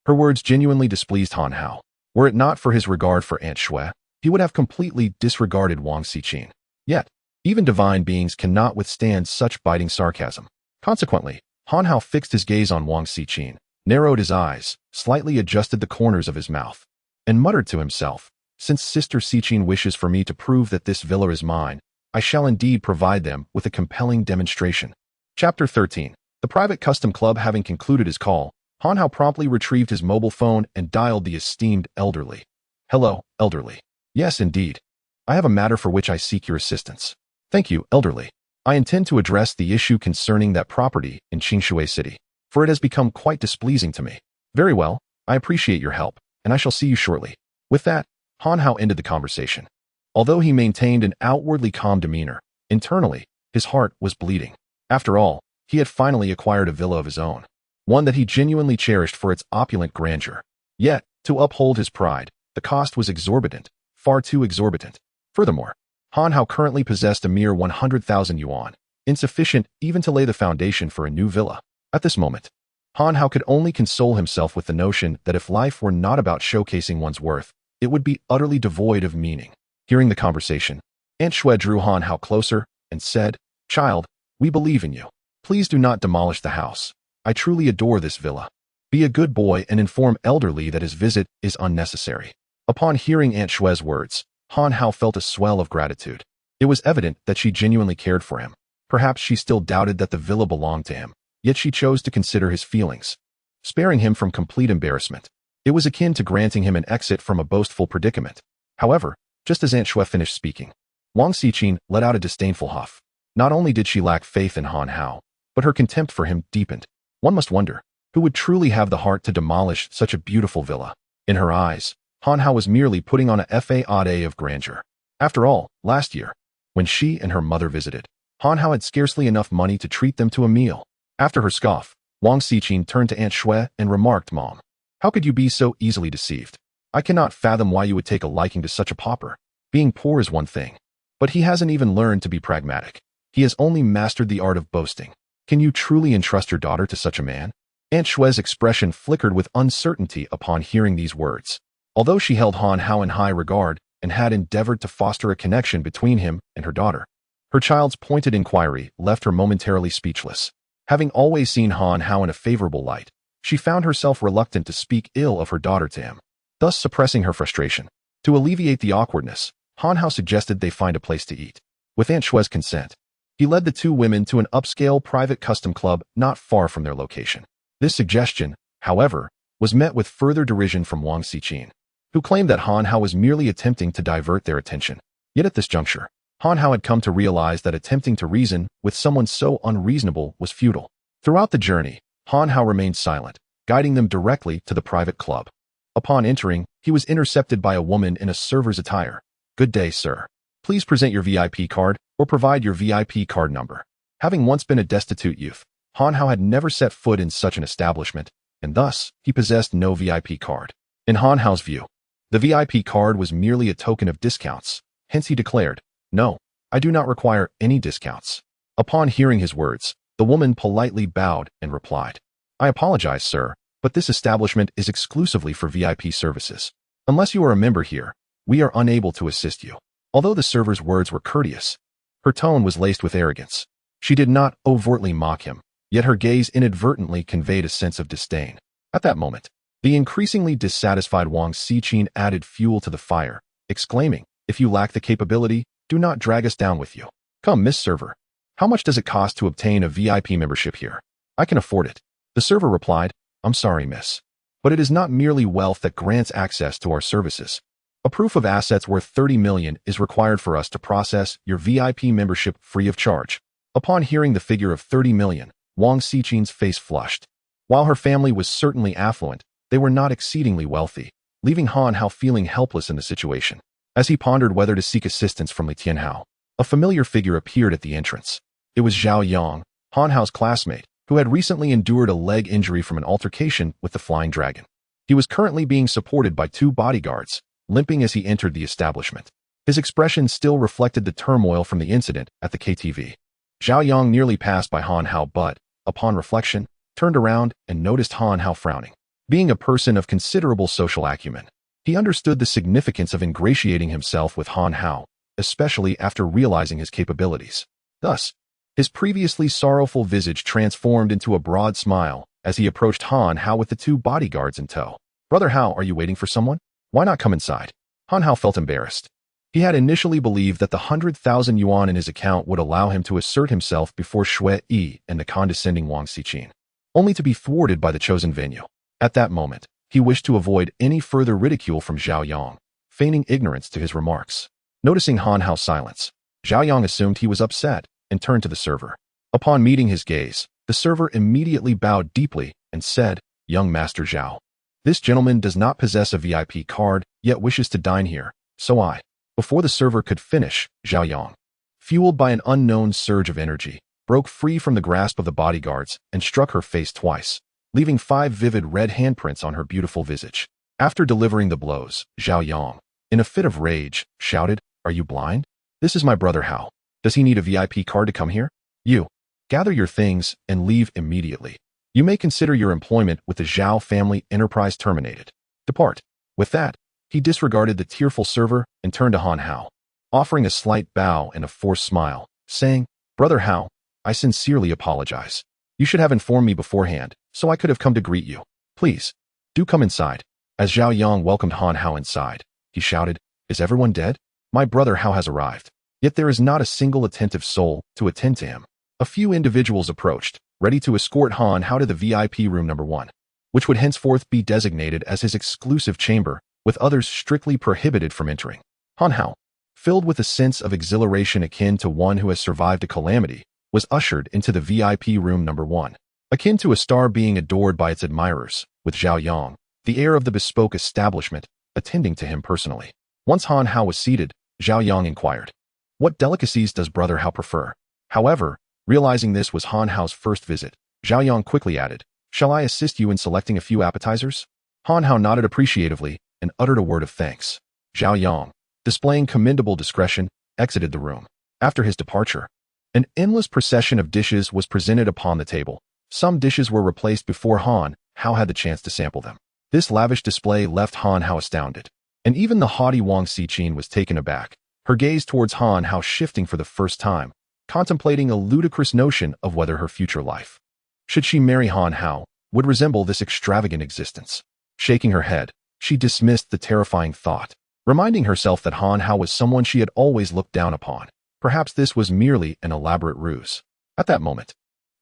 Her words genuinely displeased Han Hao. Were it not for his regard for Aunt Xue, he would have completely disregarded Wang Xichen. Yet, even divine beings cannot withstand such biting sarcasm. Consequently, Han Hao fixed his gaze on Wang Xichen, narrowed his eyes, slightly adjusted the corners of his mouth, and muttered to himself, Since Sister Xichen wishes for me to prove that this villa is mine, I shall indeed provide them with a compelling demonstration. Chapter 13. The private custom club having concluded his call, Han Hao promptly retrieved his mobile phone and dialed the esteemed elderly. Hello, elderly. Yes, indeed. I have a matter for which I seek your assistance. Thank you, elderly. I intend to address the issue concerning that property in Qingshui City, for it has become quite displeasing to me. Very well, I appreciate your help, and I shall see you shortly. With that, Han Hao ended the conversation. Although he maintained an outwardly calm demeanor, internally, his heart was bleeding. After all, he had finally acquired a villa of his own, one that he genuinely cherished for its opulent grandeur. Yet, to uphold his pride, the cost was exorbitant, far too exorbitant. Furthermore, Han Hao currently possessed a mere 100,000 yuan, insufficient even to lay the foundation for a new villa. At this moment, Han Hao could only console himself with the notion that if life were not about showcasing one's worth, it would be utterly devoid of meaning. Hearing the conversation, Aunt Xue drew Han Hao closer and said, Child, we believe in you. Please do not demolish the house. I truly adore this villa. Be a good boy and inform elderly that his visit is unnecessary. Upon hearing Aunt Xue's words, Han Hao felt a swell of gratitude. It was evident that she genuinely cared for him. Perhaps she still doubted that the villa belonged to him, yet she chose to consider his feelings, sparing him from complete embarrassment. It was akin to granting him an exit from a boastful predicament. However, just as Aunt Shui finished speaking, Wang Xiqin let out a disdainful huff. Not only did she lack faith in Han Hao, but her contempt for him deepened. One must wonder, who would truly have the heart to demolish such a beautiful villa? In her eyes, Han Hao was merely putting on a facade of grandeur. After all, last year, when she and her mother visited, Han Hao had scarcely enough money to treat them to a meal. After her scoff, Wang Xiqin turned to Aunt Shui and remarked, "Mom, how could you be so easily deceived? I cannot fathom why you would take a liking to such a pauper. Being poor is one thing, but he hasn't even learned to be pragmatic. He has only mastered the art of boasting. Can you truly entrust your daughter to such a man?" Aunt Shui's expression flickered with uncertainty upon hearing these words. Although she held Han Hao in high regard and had endeavored to foster a connection between him and her daughter, her child's pointed inquiry left her momentarily speechless. Having always seen Han Hao in a favorable light, she found herself reluctant to speak ill of her daughter to him, thus suppressing her frustration. To alleviate the awkwardness, Han Hao suggested they find a place to eat. With Aunt Shui's consent, he led the two women to an upscale private custom club not far from their location. This suggestion, however, was met with further derision from Wang Xiqin, who claimed that Han Hao was merely attempting to divert their attention. Yet at this juncture, Han Hao had come to realize that attempting to reason with someone so unreasonable was futile. Throughout the journey, Han Hao remained silent, guiding them directly to the private club. Upon entering, he was intercepted by a woman in a server's attire. "Good day, sir. Please present your VIP card or provide your VIP card number." Having once been a destitute youth, Han Hao had never set foot in such an establishment, and thus he possessed no VIP card. In Han Hao's view, the VIP card was merely a token of discounts, hence he declared, "No, I do not require any discounts." Upon hearing his words, the woman politely bowed and replied, "I apologize, sir, but this establishment is exclusively for VIP services. Unless you are a member here, we are unable to assist you." Although the server's words were courteous, her tone was laced with arrogance. She did not overtly mock him, yet her gaze inadvertently conveyed a sense of disdain. At that moment, the increasingly dissatisfied Wang Xiqin added fuel to the fire, exclaiming, "If you lack the capability, do not drag us down with you. Come, Miss Server, how much does it cost to obtain a VIP membership here?" "I can afford it." The server replied, "I'm sorry, miss, but it is not merely wealth that grants access to our services. A proof of assets worth 30 million is required for us to process your VIP membership free of charge." Upon hearing the figure of 30 million, Wang Xiqin's face flushed. While her family was certainly affluent, they were not exceedingly wealthy, leaving Han Hao feeling helpless in the situation. As he pondered whether to seek assistance from Li Tianhao, a familiar figure appeared at the entrance. It was Zhao Yang, Han Hao's classmate, who had recently endured a leg injury from an altercation with the Flying Dragon. He was currently being supported by 2 bodyguards, limping as he entered the establishment. His expression still reflected the turmoil from the incident at the KTV. Zhao Yang nearly passed by Han Hao but, upon reflection, turned around and noticed Han Hao frowning. Being a person of considerable social acumen, he understood the significance of ingratiating himself with Han Hao, especially after realizing his capabilities. Thus, his previously sorrowful visage transformed into a broad smile as he approached Han Hao with the 2 bodyguards in tow. "Brother Hao, are you waiting for someone? Why not come inside?" Han Hao felt embarrassed. He had initially believed that the 100,000 yuan in his account would allow him to assert himself before Shui Yi and the condescending Wang Xiqin, only to be thwarted by the chosen venue. At that moment, he wished to avoid any further ridicule from Zhao Yang, feigning ignorance to his remarks. Noticing Han Hao's silence, Zhao Yang assumed he was upset and turned to the server. Upon meeting his gaze, the server immediately bowed deeply and said, "Young Master Zhao, this gentleman does not possess a VIP card, yet wishes to dine here, so I..." Before the server could finish, Zhao Yang, fueled by an unknown surge of energy, broke free from the grasp of the bodyguards and struck her face twice, leaving 5 vivid red handprints on her beautiful visage. After delivering the blows, Zhao Yang, in a fit of rage, shouted, "Are you blind? This is my brother Hao. Does he need a VIP card to come here? You, gather your things and leave immediately. You may consider your employment with the Zhao family enterprise terminated. Depart." With that, he disregarded the tearful server and turned to Han Hao, offering a slight bow and a forced smile, saying, "Brother Hao, I sincerely apologize. You should have informed me beforehand, so I could have come to greet you. Please, do come inside." As Zhao Yang welcomed Han Hao inside, he shouted, "Is everyone dead? My brother Hao has arrived. Yet there is not a single attentive soul to attend to him." A few individuals approached, ready to escort Han Hao to the VIP room number 1, which would henceforth be designated as his exclusive chamber, with others strictly prohibited from entering. Han Hao, filled with a sense of exhilaration akin to one who has survived a calamity, was ushered into the VIP room number 1, akin to a star being adored by its admirers, with Zhao Yang, the heir of the bespoke establishment, attending to him personally. Once Han Hao was seated, Zhao Yang inquired, "What delicacies does Brother Hao prefer?" However, realizing this was Han Hao's first visit, Zhao Yang quickly added, "Shall I assist you in selecting a few appetizers?" Han Hao nodded appreciatively and uttered a word of thanks. Zhao Yang, displaying commendable discretion, exited the room. After his departure, an endless procession of dishes was presented upon the table. Some dishes were replaced before Han Hao had the chance to sample them. This lavish display left Han Hao astounded, and even the haughty Wang Xiqin was taken aback, her gaze towards Han Hao shifting for the first time, contemplating a ludicrous notion of whether her future life, should she marry Han Hao, would resemble this extravagant existence. Shaking her head, she dismissed the terrifying thought, reminding herself that Han Hao was someone she had always looked down upon. Perhaps this was merely an elaborate ruse. At that moment,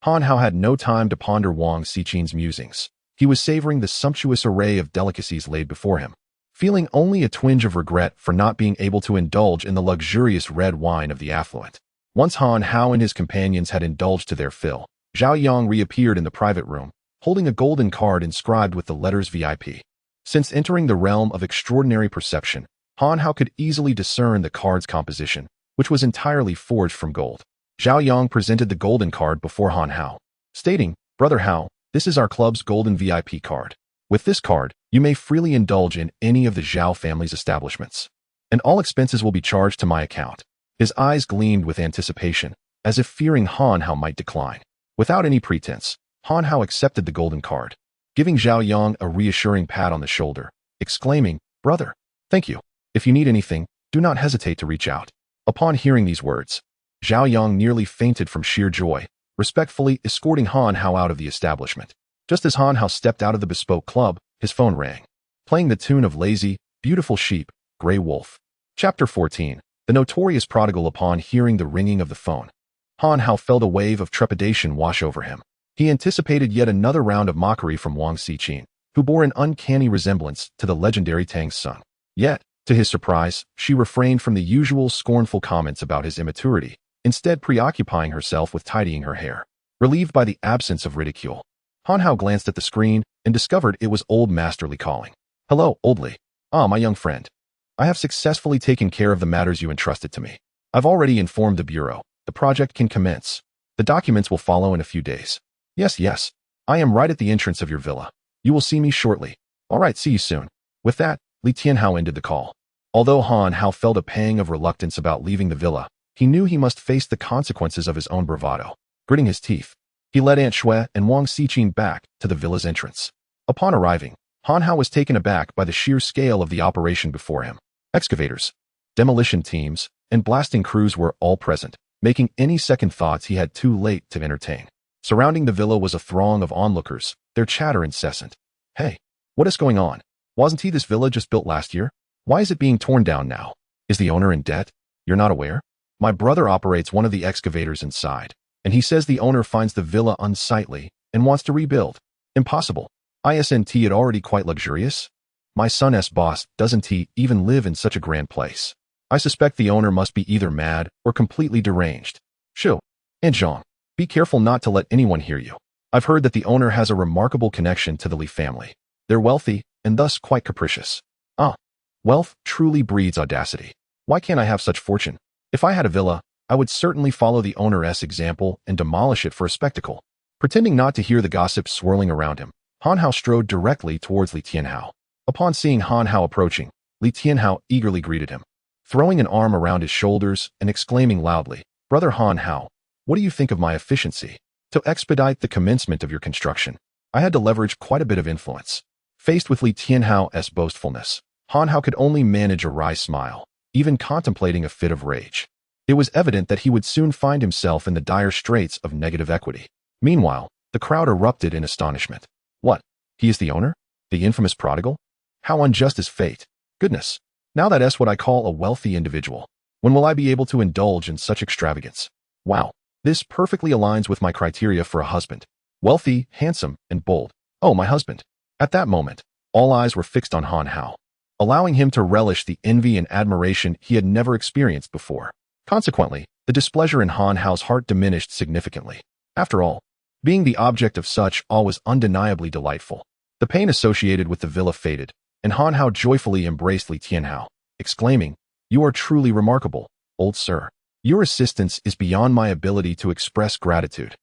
Han Hao had no time to ponder Wang Xiqin's musings. He was savoring the sumptuous array of delicacies laid before him, feeling only a twinge of regret for not being able to indulge in the luxurious red wine of the affluent. Once Han Hao and his companions had indulged to their fill, Zhao Yang reappeared in the private room, holding a golden card inscribed with the letters VIP. Since entering the realm of extraordinary perception, Han Hao could easily discern the card's composition, which was entirely forged from gold. Zhao Yang presented the golden card before Han Hao, stating, "Brother Hao, this is our club's golden VIP card. With this card, you may freely indulge in any of the Zhao family's establishments, and all expenses will be charged to my account." His eyes gleamed with anticipation, as if fearing Han Hao might decline. Without any pretense, Han Hao accepted the golden card, giving Zhao Yang a reassuring pat on the shoulder, exclaiming, "Brother, thank you. If you need anything, do not hesitate to reach out." Upon hearing these words, Zhao Yang nearly fainted from sheer joy, respectfully escorting Han Hao out of the establishment. Just as Han Hao stepped out of the bespoke club, his phone rang, playing the tune of Lazy, Beautiful Sheep, Grey Wolf. Chapter 14. The Notorious Prodigal. Upon hearing the ringing of the phone, Han Hao felt a wave of trepidation wash over him. He anticipated yet another round of mockery from Wang Xiqin, who bore an uncanny resemblance to the legendary Tang's son. Yet, to his surprise, she refrained from the usual scornful comments about his immaturity, instead preoccupying herself with tidying her hair. Relieved by the absence of ridicule, Han Hao glanced at the screen and discovered it was old Master Li calling. "Hello, old Li. Ah, my young friend. I have successfully taken care of the matters you entrusted to me. I've already informed the Bureau. The project can commence. The documents will follow in a few days." Yes. I am right at the entrance of your villa. You will see me shortly." "All right, see you soon." With that, Li Tianhao ended the call. Although Han Hao felt a pang of reluctance about leaving the villa, he knew he must face the consequences of his own bravado. Gritting his teeth, he led Aunt Shui and Wang Xiqin back to the villa's entrance. Upon arriving, Han Hao was taken aback by the sheer scale of the operation before him. Excavators, demolition teams, and blasting crews were all present, making any second thoughts he had too late to entertain. Surrounding the villa was a throng of onlookers, their chatter incessant. "Hey, what is going on? Wasn't this villa just built last year? Why is it being torn down now? Is the owner in debt? You're not aware? My brother operates one of the excavators inside, and he says the owner finds the villa unsightly and wants to rebuild. Impossible. Isn't it already quite luxurious? My son's boss doesn't he even live in such a grand place? I suspect the owner must be either mad or completely deranged. Shoo. And Zhang, be careful not to let anyone hear you. I've heard that the owner has a remarkable connection to the Li family. They're wealthy and thus quite capricious. Ah, wealth truly breeds audacity. Why can't I have such fortune? If I had a villa, I would certainly follow the owner's example and demolish it for a spectacle." Pretending not to hear the gossip swirling around him, Han Hao strode directly towards Li Tianhao. Upon seeing Han Hao approaching, Li Tianhao eagerly greeted him, throwing an arm around his shoulders and exclaiming loudly, "Brother Han Hao, what do you think of my efficiency? To expedite the commencement of your construction, I had to leverage quite a bit of influence." Faced with Li Tianhao's boastfulness, Han Hao could only manage a wry smile, even contemplating a fit of rage. It was evident that he would soon find himself in the dire straits of negative equity. Meanwhile, the crowd erupted in astonishment. What? He is the owner? The infamous prodigal? How unjust is fate. Goodness. Now that's what I call a wealthy individual. When will I be able to indulge in such extravagance? Wow. This perfectly aligns with my criteria for a husband. Wealthy, handsome, and bold. Oh, my husband. At that moment, all eyes were fixed on Han Hao, allowing him to relish the envy and admiration he had never experienced before. Consequently, the displeasure in Han Hao's heart diminished significantly. After all, being the object of such awe was undeniably delightful. The pain associated with the villa faded, and Han Hao joyfully embraced Li Tianhao, exclaiming, "You are truly remarkable, old sir. Your assistance is beyond my ability to express gratitude.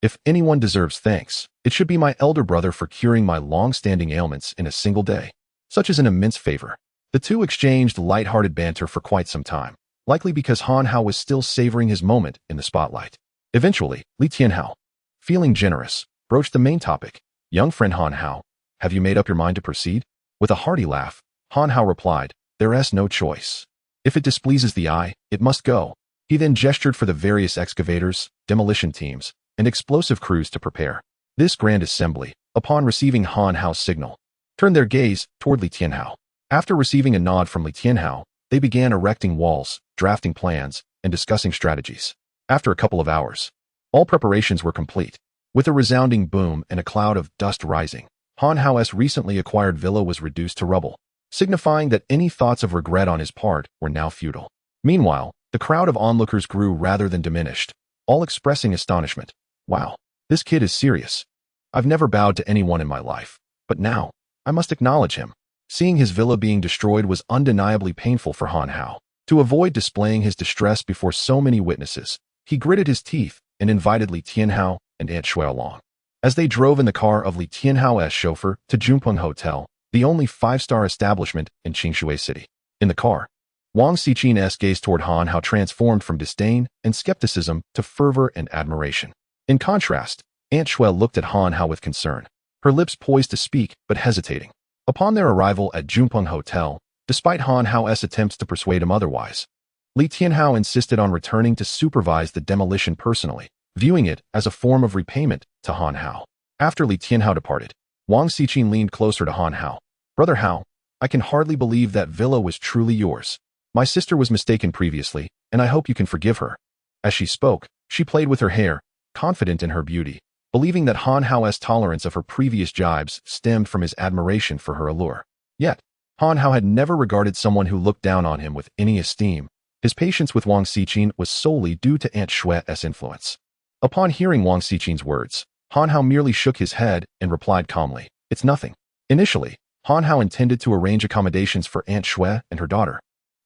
If anyone deserves thanks, it should be my elder brother for curing my long-standing ailments in a single day. Such is an immense favor." The two exchanged light-hearted banter for quite some time, likely because Han Hao was still savoring his moment in the spotlight. Eventually, Li Tianhao, feeling generous, broached the main topic. "Young friend Han Hao, have you made up your mind to proceed?" With a hearty laugh, Han Hao replied, "There is no choice. If it displeases the eye, it must go." He then gestured for the various excavators, demolition teams, and explosive crews to prepare. This grand assembly, upon receiving Han Hao's signal, turned their gaze toward Li Tianhao. After receiving a nod from Li Tianhao, they began erecting walls, drafting plans, and discussing strategies. After a couple of hours, all preparations were complete. With a resounding boom and a cloud of dust rising, Han Hao's recently acquired villa was reduced to rubble, signifying that any thoughts of regret on his part were now futile. Meanwhile, the crowd of onlookers grew rather than diminished, all expressing astonishment. "Wow, this kid is serious. I've never bowed to anyone in my life, but now, I must acknowledge him." Seeing his villa being destroyed was undeniably painful for Han Hao. To avoid displaying his distress before so many witnesses, he gritted his teeth and invited Li Tianhao and Aunt Shui along. As they drove in the car of Li Tianhao's chauffeur to Junpeng Hotel, the only five-star establishment in Qingshui City. In the car, Wang Xiqin's gaze toward Han Hao transformed from disdain and skepticism to fervor and admiration. In contrast, Aunt Shui looked at Han Hao with concern, her lips poised to speak but hesitating. Upon their arrival at Junpeng Hotel, despite Han Hao's attempts to persuade him otherwise, Li Tianhao insisted on returning to supervise the demolition personally, viewing it as a form of repayment to Han Hao. After Li Tianhao departed, Wang Xiqin leaned closer to Han Hao. "Brother Hao, I can hardly believe that villa was truly yours. My sister was mistaken previously, and I hope you can forgive her." As she spoke, she played with her hair, confident in her beauty, believing that Han Hao's tolerance of her previous jibes stemmed from his admiration for her allure. Yet, Han Hao had never regarded someone who looked down on him with any esteem. His patience with Wang Xiqin was solely due to Aunt Shui's influence. Upon hearing Wang Xiqin's words, Han Hao merely shook his head and replied calmly, "It's nothing." Initially, Han Hao intended to arrange accommodations for Aunt Shui and her daughter.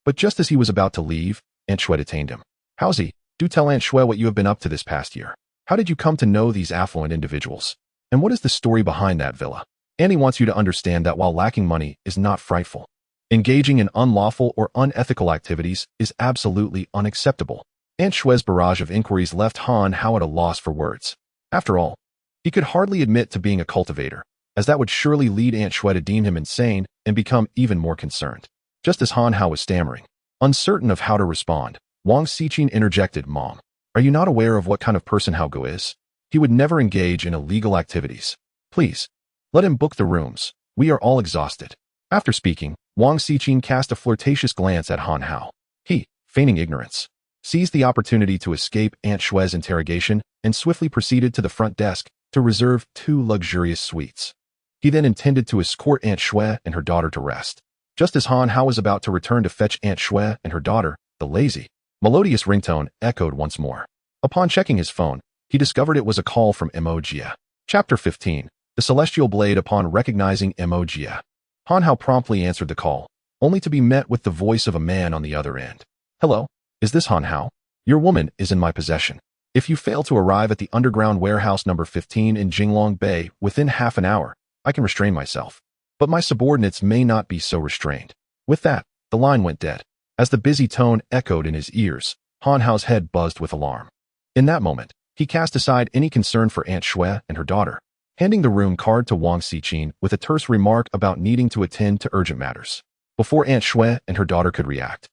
But just as he was about to leave, Aunt Shui detained him. "Haozi, do tell Aunt Shui what you have been up to this past year. How did you come to know these affluent individuals? And what is the story behind that villa?" Annie wants you to understand that while lacking money is not frightful, engaging in unlawful or unethical activities is absolutely unacceptable. Aunt Shui's barrage of inquiries left Han Hao at a loss for words. After all, he could hardly admit to being a cultivator, as that would surely lead Aunt Shui to deem him insane and become even more concerned. Just as Han Hao was stammering, uncertain of how to respond, Wang Xiqin interjected, "Mom, are you not aware of what kind of person Hao Gu is? He would never engage in illegal activities. Please, let him book the rooms. We are all exhausted." After speaking, Wang Xiqin cast a flirtatious glance at Han Hao. He, feigning ignorance, seized the opportunity to escape Aunt Shui's interrogation and swiftly proceeded to the front desk to reserve 2 luxurious suites. He then intended to escort Aunt Shui and her daughter to rest. Just as Han Hao was about to return to fetch Aunt Shui and her daughter, the lazy, melodious ringtone echoed once more. Upon checking his phone, he discovered it was a call from Mo Jia. Chapter 15. The Celestial Blade. Upon recognizing Mo Jia, Han Hao promptly answered the call, only to be met with the voice of a man on the other end. "Hello, is this Han Hao? Your woman is in my possession. If you fail to arrive at the underground warehouse number 15 in Jinglong Bay within half an hour, I can restrain myself. But my subordinates may not be so restrained." With that, the line went dead. As the busy tone echoed in his ears, Han Hao's head buzzed with alarm. In that moment, he cast aside any concern for Aunt Shui and her daughter, handing the room card to Wang Xiqin with a terse remark about needing to attend to urgent matters. Before Aunt Shui and her daughter could react,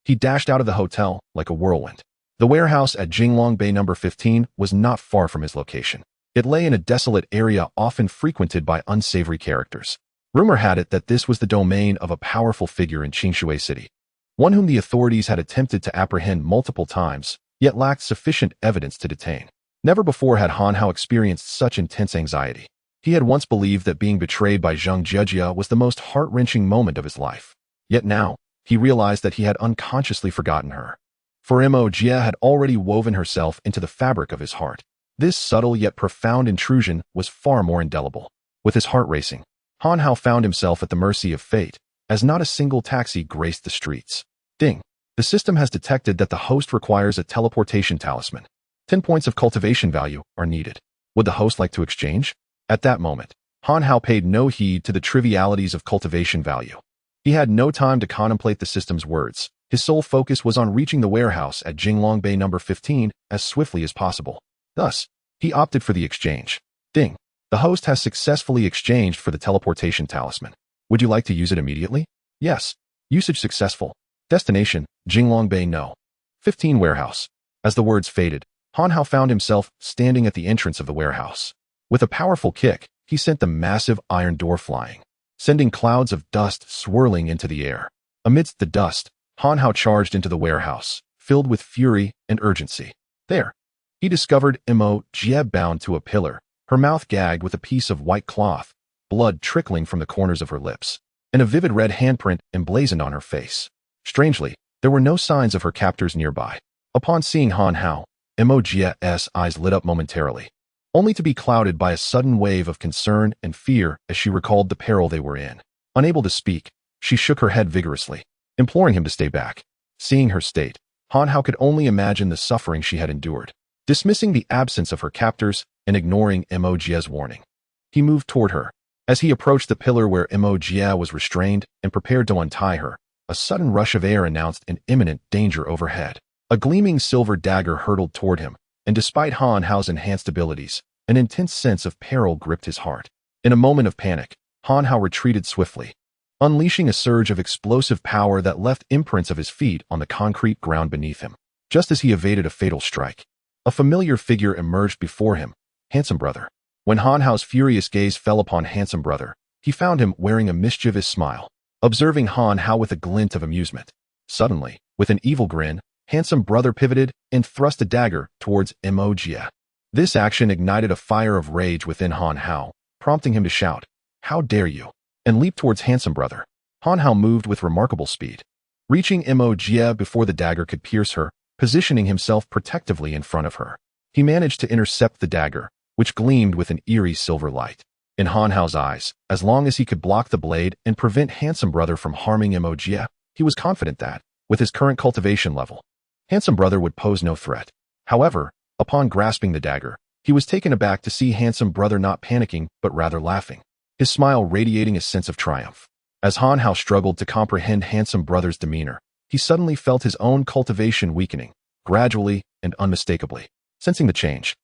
he dashed out of the hotel like a whirlwind. The warehouse at Jinglong Bay number 15 was not far from his location. It lay in a desolate area often frequented by unsavory characters. Rumor had it that this was the domain of a powerful figure in Qingshui City, one whom the authorities had attempted to apprehend multiple times, yet lacked sufficient evidence to detain. Never before had Han Hao experienced such intense anxiety. He had once believed that being betrayed by Zhang Jejia was the most heart-wrenching moment of his life. Yet now, he realized that he had unconsciously forgotten her. For Mo Jia had already woven herself into the fabric of his heart. This subtle yet profound intrusion was far more indelible. With his heart racing, Han Hao found himself at the mercy of fate, as not a single taxi graced the streets. Ding! The system has detected that the host requires a teleportation talisman. 10 points of cultivation value are needed. Would the host like to exchange? At that moment, Han Hao paid no heed to the trivialities of cultivation value. He had no time to contemplate the system's words. His sole focus was on reaching the warehouse at Jinglong Bay number 15 as swiftly as possible. Thus, he opted for the exchange. Ding! The host has successfully exchanged for the teleportation talisman. Would you like to use it immediately? Yes. Usage successful. Destination, Jinglong Bay No. 15 warehouse. As the words faded, Han Hao found himself standing at the entrance of the warehouse. With a powerful kick, he sent the massive iron door flying, sending clouds of dust swirling into the air. Amidst the dust, Han Hao charged into the warehouse, filled with fury and urgency. There, he discovered Mo Jia bound to a pillar, her mouth gagged with a piece of white cloth, blood trickling from the corners of her lips, and a vivid red handprint emblazoned on her face. Strangely, there were no signs of her captors nearby. Upon seeing Han Hao, Mo Jia's eyes lit up momentarily, only to be clouded by a sudden wave of concern and fear as she recalled the peril they were in. Unable to speak, she shook her head vigorously, imploring him to stay back. Seeing her state, Han Hao could only imagine the suffering she had endured. Dismissing the absence of her captors and ignoring Mo Jia's warning, he moved toward her. As he approached the pillar where Mo Jia was restrained and prepared to untie her, a sudden rush of air announced an imminent danger overhead. A gleaming silver dagger hurtled toward him, and despite Han Hao's enhanced abilities, an intense sense of peril gripped his heart. In a moment of panic, Han Hao retreated swiftly, unleashing a surge of explosive power that left imprints of his feet on the concrete ground beneath him. Just as he evaded a fatal strike, a familiar figure emerged before him, Handsome Brother. When Han Hao's furious gaze fell upon Handsome Brother, he found him wearing a mischievous smile, observing Han Hao with a glint of amusement. Suddenly, with an evil grin, Handsome Brother pivoted and thrust a dagger towards Mo Jia. This action ignited a fire of rage within Han Hao, prompting him to shout, "How dare you!" and leap towards Handsome Brother. Han Hao moved with remarkable speed, reaching Mo Jia before the dagger could pierce her, positioning himself protectively in front of her. He managed to intercept the dagger, which gleamed with an eerie silver light. In Han Hao's eyes, as long as he could block the blade and prevent Handsome Brother from harming Mo Jia, he was confident that, with his current cultivation level, Handsome Brother would pose no threat. However, upon grasping the dagger, he was taken aback to see Handsome Brother not panicking but rather laughing, his smile radiating a sense of triumph. As Han Hao struggled to comprehend Handsome Brother's demeanor, he suddenly felt his own cultivation weakening, gradually and unmistakably. Sensing the change,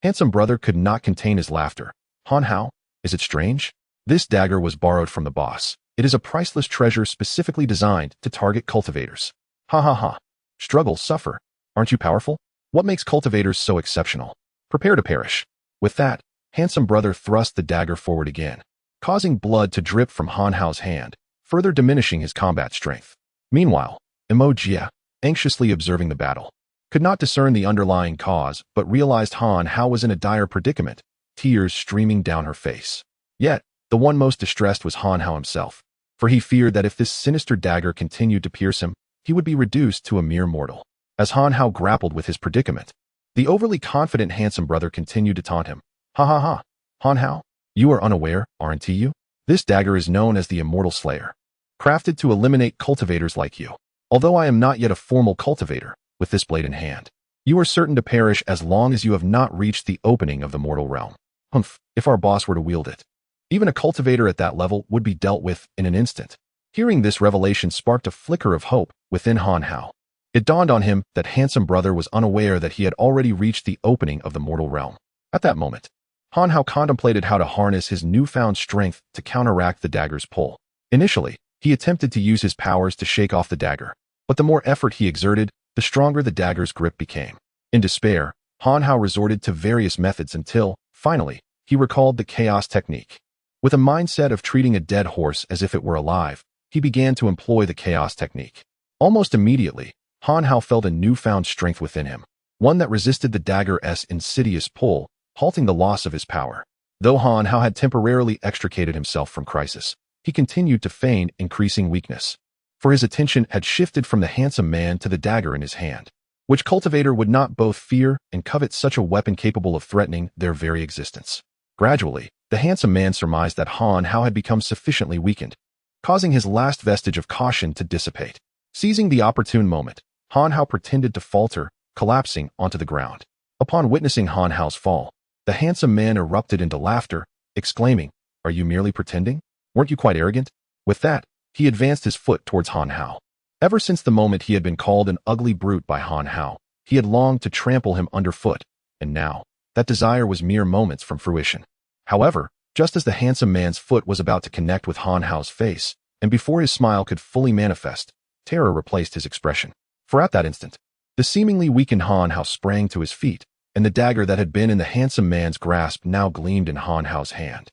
Handsome Brother could not contain his laughter. "Han Hao, is it strange? This dagger was borrowed from the boss. It is a priceless treasure specifically designed to target cultivators." "Ha ha ha. Struggle, suffer. Aren't you powerful? What makes cultivators so exceptional? Prepare to perish." With that, Handsome Brother thrust the dagger forward again, causing blood to drip from Han Hao's hand, further diminishing his combat strength. Meanwhile, Mo Jia, anxiously observing the battle, could not discern the underlying cause but realized Han Hao was in a dire predicament, tears streaming down her face. Yet, the one most distressed was Han Hao himself, for he feared that if this sinister dagger continued to pierce him, he would be reduced to a mere mortal. As Han Hao grappled with his predicament, the overly confident Handsome Brother continued to taunt him. "Ha ha ha. Han Hao, you are unaware, aren't you? This dagger is known as the Immortal Slayer, crafted to eliminate cultivators like you. Although I am not yet a formal cultivator, with this blade in hand, you are certain to perish as long as you have not reached the opening of the mortal realm. Humph, if our boss were to wield it, even a cultivator at that level would be dealt with in an instant." Hearing this revelation sparked a flicker of hope within Han Hao. It dawned on him that Handsome Brother was unaware that he had already reached the opening of the mortal realm. At that moment, Han Hao contemplated how to harness his newfound strength to counteract the dagger's pull. Initially, he attempted to use his powers to shake off the dagger, but the more effort he exerted, the stronger the dagger's grip became. In despair, Han Hao resorted to various methods until, finally, he recalled the chaos technique. With a mindset of treating a dead horse as if it were alive, he began to employ the chaos technique. Almost immediately, Han Hao felt a newfound strength within him. one that resisted the dagger's insidious pull, halting the loss of his power. Though Han Hao had temporarily extricated himself from crisis, he continued to feign increasing weakness, for his attention had shifted from the handsome man to the dagger in his hand. Which cultivator would not both fear and covet such a weapon capable of threatening their very existence? Gradually, the handsome man surmised that Han Hao had become sufficiently weakened, causing his last vestige of caution to dissipate. Seizing the opportune moment, Han Hao pretended to falter, collapsing onto the ground. Upon witnessing Han Hao's fall, the handsome man erupted into laughter, exclaiming, "Are you merely pretending? Weren't you quite arrogant?" With that, he advanced his foot towards Han Hao. Ever since the moment he had been called an ugly brute by Han Hao, he had longed to trample him underfoot, and now, that desire was mere moments from fruition. However, just as the handsome man's foot was about to connect with Han Hao's face, and before his smile could fully manifest, terror replaced his expression. For at that instant, the seemingly weakened Han Hao sprang to his feet, and the dagger that had been in the handsome man's grasp now gleamed in Han Hao's hand.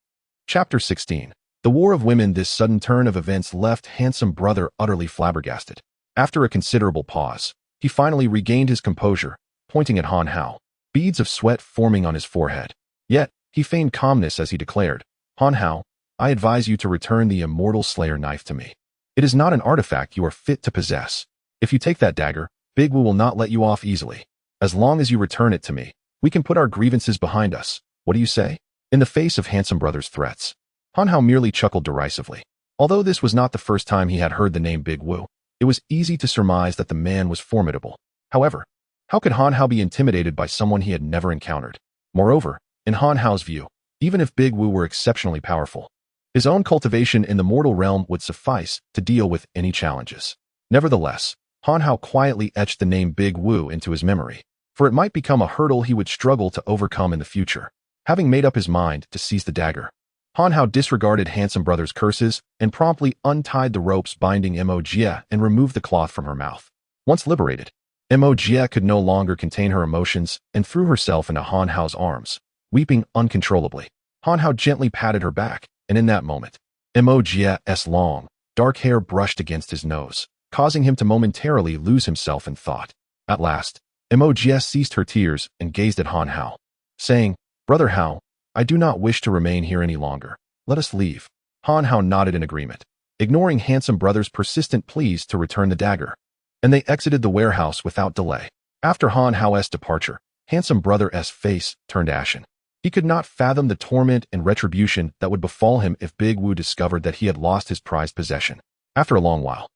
Chapter 16. The War of Women. This sudden turn of events left handsome brother utterly flabbergasted. After a considerable pause, he finally regained his composure, pointing at Han Hao, beads of sweat forming on his forehead. Yet, he feigned calmness as he declared, "Han Hao, I advise you to return the immortal slayer knife to me. It is not an artifact you are fit to possess. If you take that dagger, Big Wu will not let you off easily. As long as you return it to me, we can put our grievances behind us. What do you say?" In the face of handsome brother's threats, Han Hao merely chuckled derisively. Although this was not the first time he had heard the name Big Wu, it was easy to surmise that the man was formidable. However, how could Han Hao be intimidated by someone he had never encountered? Moreover, in Han Hao's view, even if Big Wu were exceptionally powerful, his own cultivation in the mortal realm would suffice to deal with any challenges. Nevertheless, Han Hao quietly etched the name Big Wu into his memory, for it might become a hurdle he would struggle to overcome in the future. Having made up his mind to seize the dagger, Han Hao disregarded handsome brother's curses and promptly untied the ropes binding Mo Jie and removed the cloth from her mouth. Once liberated, Mo Jie could no longer contain her emotions and threw herself into Han Hao's arms, weeping uncontrollably. Han Hao gently patted her back, and in that moment, Mo Jie's long, dark hair brushed against his nose, causing him to momentarily lose himself in thought. At last, Mo Jie ceased her tears and gazed at Han Hao, saying, "Brother Hao, I do not wish to remain here any longer. Let us leave." Han Hao nodded in agreement, ignoring handsome brother's persistent pleas to return the dagger, and they exited the warehouse without delay. After Han Hao's departure, handsome brother's face turned ashen. He could not fathom the torment and retribution that would befall him if Big Wu discovered that he had lost his prized possession. After a long while,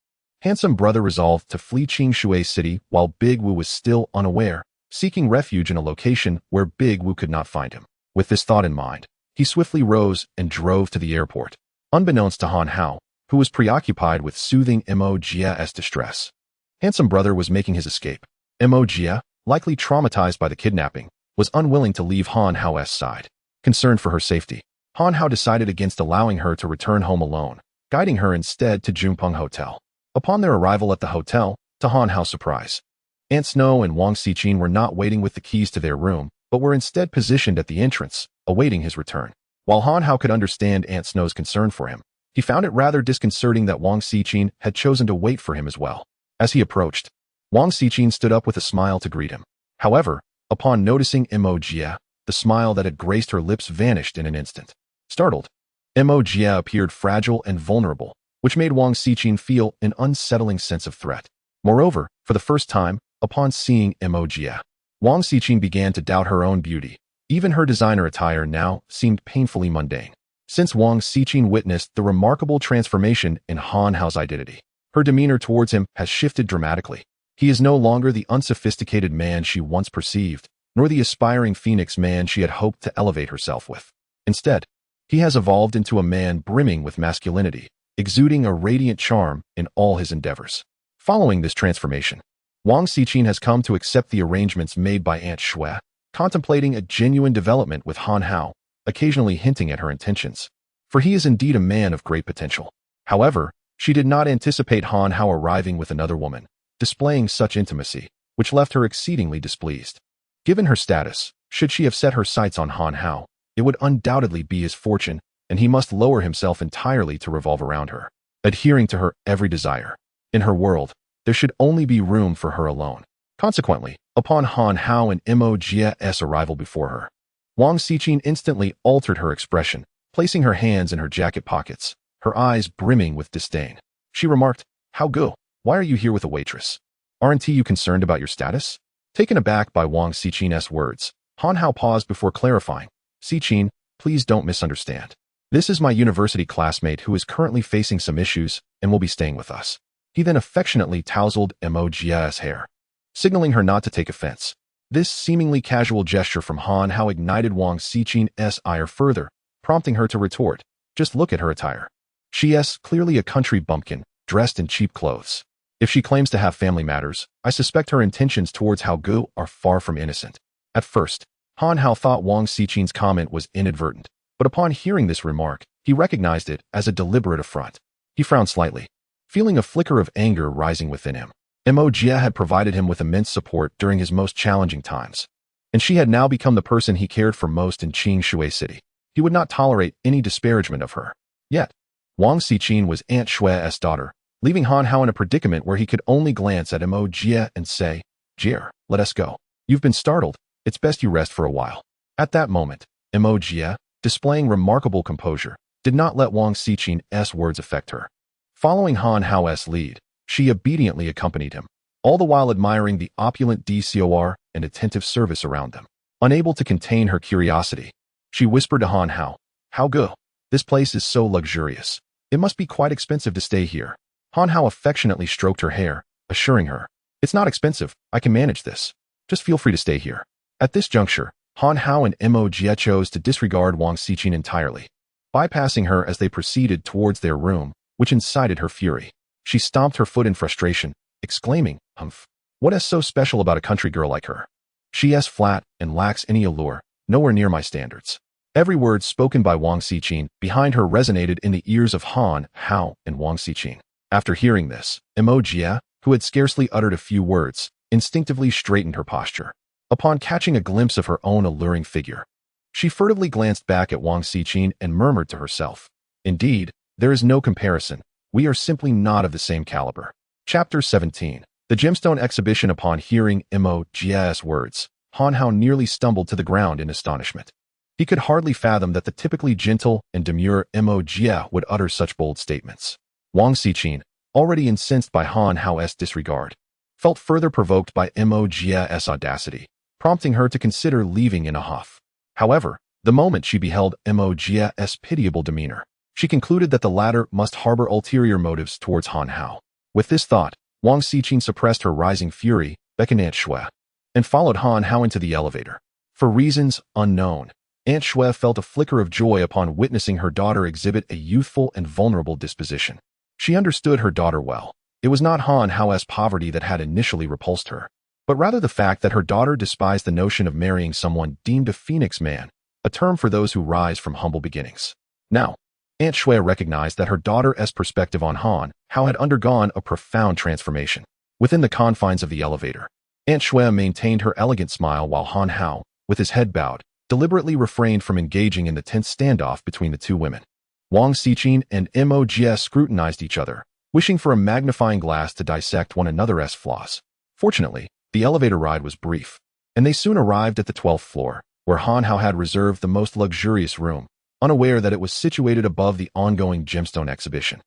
handsome brother resolved to flee Qingshui City while Big Wu was still unaware, seeking refuge in a location where Big Wu could not find him. With this thought in mind, he swiftly rose and drove to the airport, unbeknownst to Han Hao, who was preoccupied with soothing Mo Jie's distress. Handsome brother was making his escape. Mo Jie, likely traumatized by the kidnapping, was unwilling to leave Han Hao's side. Concerned for her safety, Han Hao decided against allowing her to return home alone, guiding her instead to Junpeng Hotel. Upon their arrival at the hotel, to Han Hao's surprise, Aunt Snow and Wang Xiqin were not waiting with the keys to their room, but were instead positioned at the entrance, awaiting his return. While Han Hao could understand Aunt Snow's concern for him, he found it rather disconcerting that Wang Xiqin had chosen to wait for him as well. As he approached, Wang Xiqin stood up with a smile to greet him. However, upon noticing Mo Jie, the smile that had graced her lips vanished in an instant. Startled, Mo Jie appeared fragile and vulnerable, which made Wang Xiqin feel an unsettling sense of threat. Moreover, for the first time, upon seeing Mo Jie, Wang Xiqin began to doubt her own beauty. Even her designer attire now seemed painfully mundane. Since Wang Xiqin witnessed the remarkable transformation in Han Hao's identity, her demeanor towards him has shifted dramatically. He is no longer the unsophisticated man she once perceived, nor the aspiring phoenix man she had hoped to elevate herself with. Instead, he has evolved into a man brimming with masculinity, exuding a radiant charm in all his endeavors. Following this transformation, Wang Xiqin has come to accept the arrangements made by Aunt Shui, contemplating a genuine development with Han Hao, occasionally hinting at her intentions. For he is indeed a man of great potential. However, she did not anticipate Han Hao arriving with another woman, displaying such intimacy, which left her exceedingly displeased. Given her status, should she have set her sights on Han Hao, it would undoubtedly be his fortune, and he must lower himself entirely to revolve around her, adhering to her every desire. In her world, there should only be room for her alone. Consequently, Upon Han Hao and Mo Jia's arrival before her, Wang Xiqin instantly altered her expression, placing her hands in her jacket pockets, her eyes brimming with disdain. She remarked, "How go? Why are you here with a waitress? Aren't you concerned about your status?" Taken aback by Wang Xiqin's words, Han Hao paused before clarifying, "Xiqin, please don't misunderstand. This is my university classmate who is currently facing some issues and will be staying with us." He then affectionately tousled Mo Jia's hair, signaling her not to take offense. This seemingly casual gesture from Han Hao ignited Wang Xiqin's ire further, prompting her to retort, "Just look at her attire. She is clearly a country bumpkin, dressed in cheap clothes. If she claims to have family matters, I suspect her intentions towards Hao Gu are far from innocent." At first, Han Hao thought Wang Xiqin's comment was inadvertent, but upon hearing this remark, he recognized it as a deliberate affront. He frowned slightly, feeling a flicker of anger rising within him. Mo Jia had provided him with immense support during his most challenging times, and she had now become the person he cared for most in Shui City. He would not tolerate any disparagement of her. Yet, Wang Xiqin was Aunt Shui's daughter, leaving Han Hao in a predicament where he could only glance at Mo Jia and say, "Jia, let us go. You've been startled. It's best you rest for a while." At that moment, Mo Jia, displaying remarkable composure, did not let Wang Xiqin's words affect her. Following Han Hao's lead, she obediently accompanied him, all the while admiring the opulent decor and attentive service around them. Unable to contain her curiosity, she whispered to Han Hao, "How go? This place is so luxurious. It must be quite expensive to stay here." Han Hao affectionately stroked her hair, assuring her, "It's not expensive, I can manage this. Just feel free to stay here." At this juncture, Han Hao and Mo Jia chose to disregard Wang Xiqin entirely, bypassing her as they proceeded towards their room, which incited her fury. She stomped her foot in frustration, exclaiming, "Humph! What is so special about a country girl like her? She is flat and lacks any allure, nowhere near my standards." Every word spoken by Wang Xiqin behind her resonated in the ears of Han Hao and Wang Xiqin. After hearing this, Mo Jia, who had scarcely uttered a few words, instinctively straightened her posture. Upon catching a glimpse of her own alluring figure, she furtively glanced back at Wang Xiqin and murmured to herself, "Indeed, there is no comparison. We are simply not of the same caliber." Chapter 17. The Gemstone Exhibition. Upon hearing Mo Jia's words, Han Hao nearly stumbled to the ground in astonishment. He could hardly fathom that the typically gentle and demure Mo Jia would utter such bold statements. Wang Xiqin, already incensed by Han Hao's disregard, felt further provoked by Mo Jia's audacity, prompting her to consider leaving in a huff. However, the moment she beheld Mo Jia's pitiable demeanor, she concluded that the latter must harbor ulterior motives towards Han Hao. With this thought, Wang Xiqin suppressed her rising fury, beckoned Aunt Shui, and followed Han Hao into the elevator. For reasons unknown, Aunt Shui felt a flicker of joy upon witnessing her daughter exhibit a youthful and vulnerable disposition. She understood her daughter well. It was not Han Hao's poverty that had initially repulsed her, but rather the fact that her daughter despised the notion of marrying someone deemed a phoenix man, a term for those who rise from humble beginnings. Now, Aunt Shui recognized that her daughter's perspective on Han Hao had undergone a profound transformation. Within the confines of the elevator, Aunt Shui maintained her elegant smile while Han Hao, with his head bowed, deliberately refrained from engaging in the tense standoff between the two women. Wang Xiqin and Mo Jia scrutinized each other, wishing for a magnifying glass to dissect one another's flaws. Fortunately, the elevator ride was brief, and they soon arrived at the 12th floor, where Han Hao had reserved the most luxurious room, unaware that it was situated above the ongoing gemstone exhibition.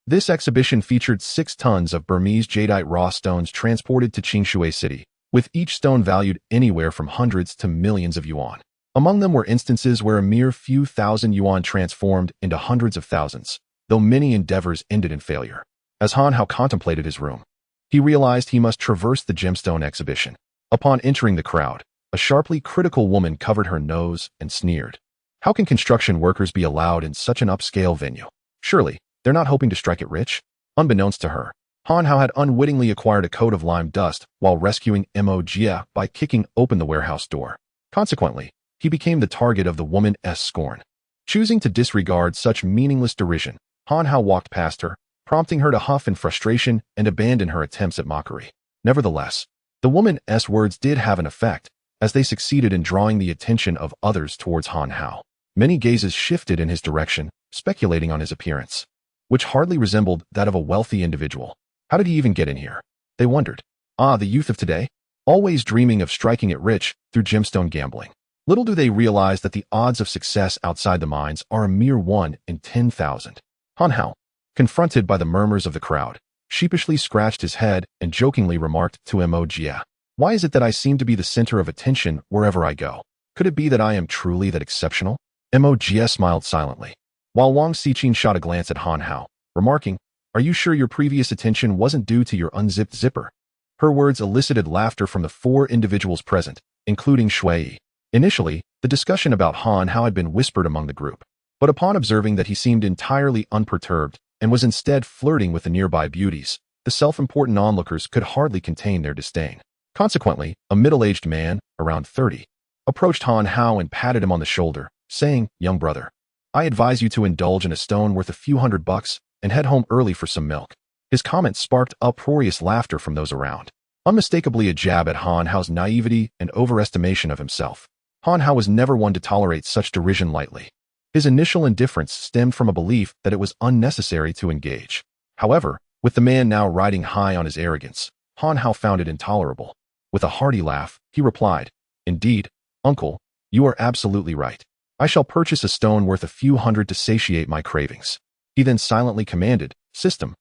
This exhibition featured 6 tons of Burmese jadeite raw stones transported to Shui City, with each stone valued anywhere from hundreds to millions of yuan. Among them were instances where a mere few thousand yuan transformed into hundreds of thousands, though many endeavors ended in failure. As Han Hao contemplated his room, he realized he must traverse the gemstone exhibition. Upon entering the crowd, a sharply critical woman covered her nose and sneered. How can construction workers be allowed in such an upscale venue? Surely, they're not hoping to strike it rich? Unbeknownst to her, Han Hao had unwittingly acquired a coat of lime dust while rescuing Mo Jia by kicking open the warehouse door. Consequently, he became the target of the woman's scorn. Choosing to disregard such meaningless derision, Han Hao walked past her, prompting her to huff in frustration and abandon her attempts at mockery. Nevertheless, the woman's words did have an effect, as they succeeded in drawing the attention of others towards Han Hao. Many gazes shifted in his direction, speculating on his appearance, which hardly resembled that of a wealthy individual. How did he even get in here? They wondered. Ah, the youth of today? always dreaming of striking it rich through gemstone gambling. Little do they realize that the odds of success outside the mines are a mere 1 in 10,000. Han Hao, confronted by the murmurs of the crowd, sheepishly scratched his head and jokingly remarked to Mo Jia, "Why is it that I seem to be the center of attention wherever I go? Could it be that I am truly that exceptional?" Mo Jia smiled silently, while Wang Xiqin shot a glance at Han Hao, remarking, "Are you sure your previous attention wasn't due to your unzipped zipper?" Her words elicited laughter from the 4 individuals present, including Shui. Initially, the discussion about Han Hao had been whispered among the group, but upon observing that he seemed entirely unperturbed and was instead flirting with the nearby beauties, the self-important onlookers could hardly contain their disdain. Consequently, a middle-aged man, around 30, approached Han Hao and patted him on the shoulder, saying, "Young brother, I advise you to indulge in a stone worth a few $100 and head home early for some milk." His comment sparked uproarious laughter from those around, unmistakably a jab at Han Hao's naivety and overestimation of himself. Han Hao was never one to tolerate such derision lightly. His initial indifference stemmed from a belief that it was unnecessary to engage. However, with the man now riding high on his arrogance, Han Hao found it intolerable. With a hearty laugh, he replied, "Indeed, uncle, you are absolutely right. I shall purchase a stone worth a few hundred to satiate my cravings." He then silently commanded, "System,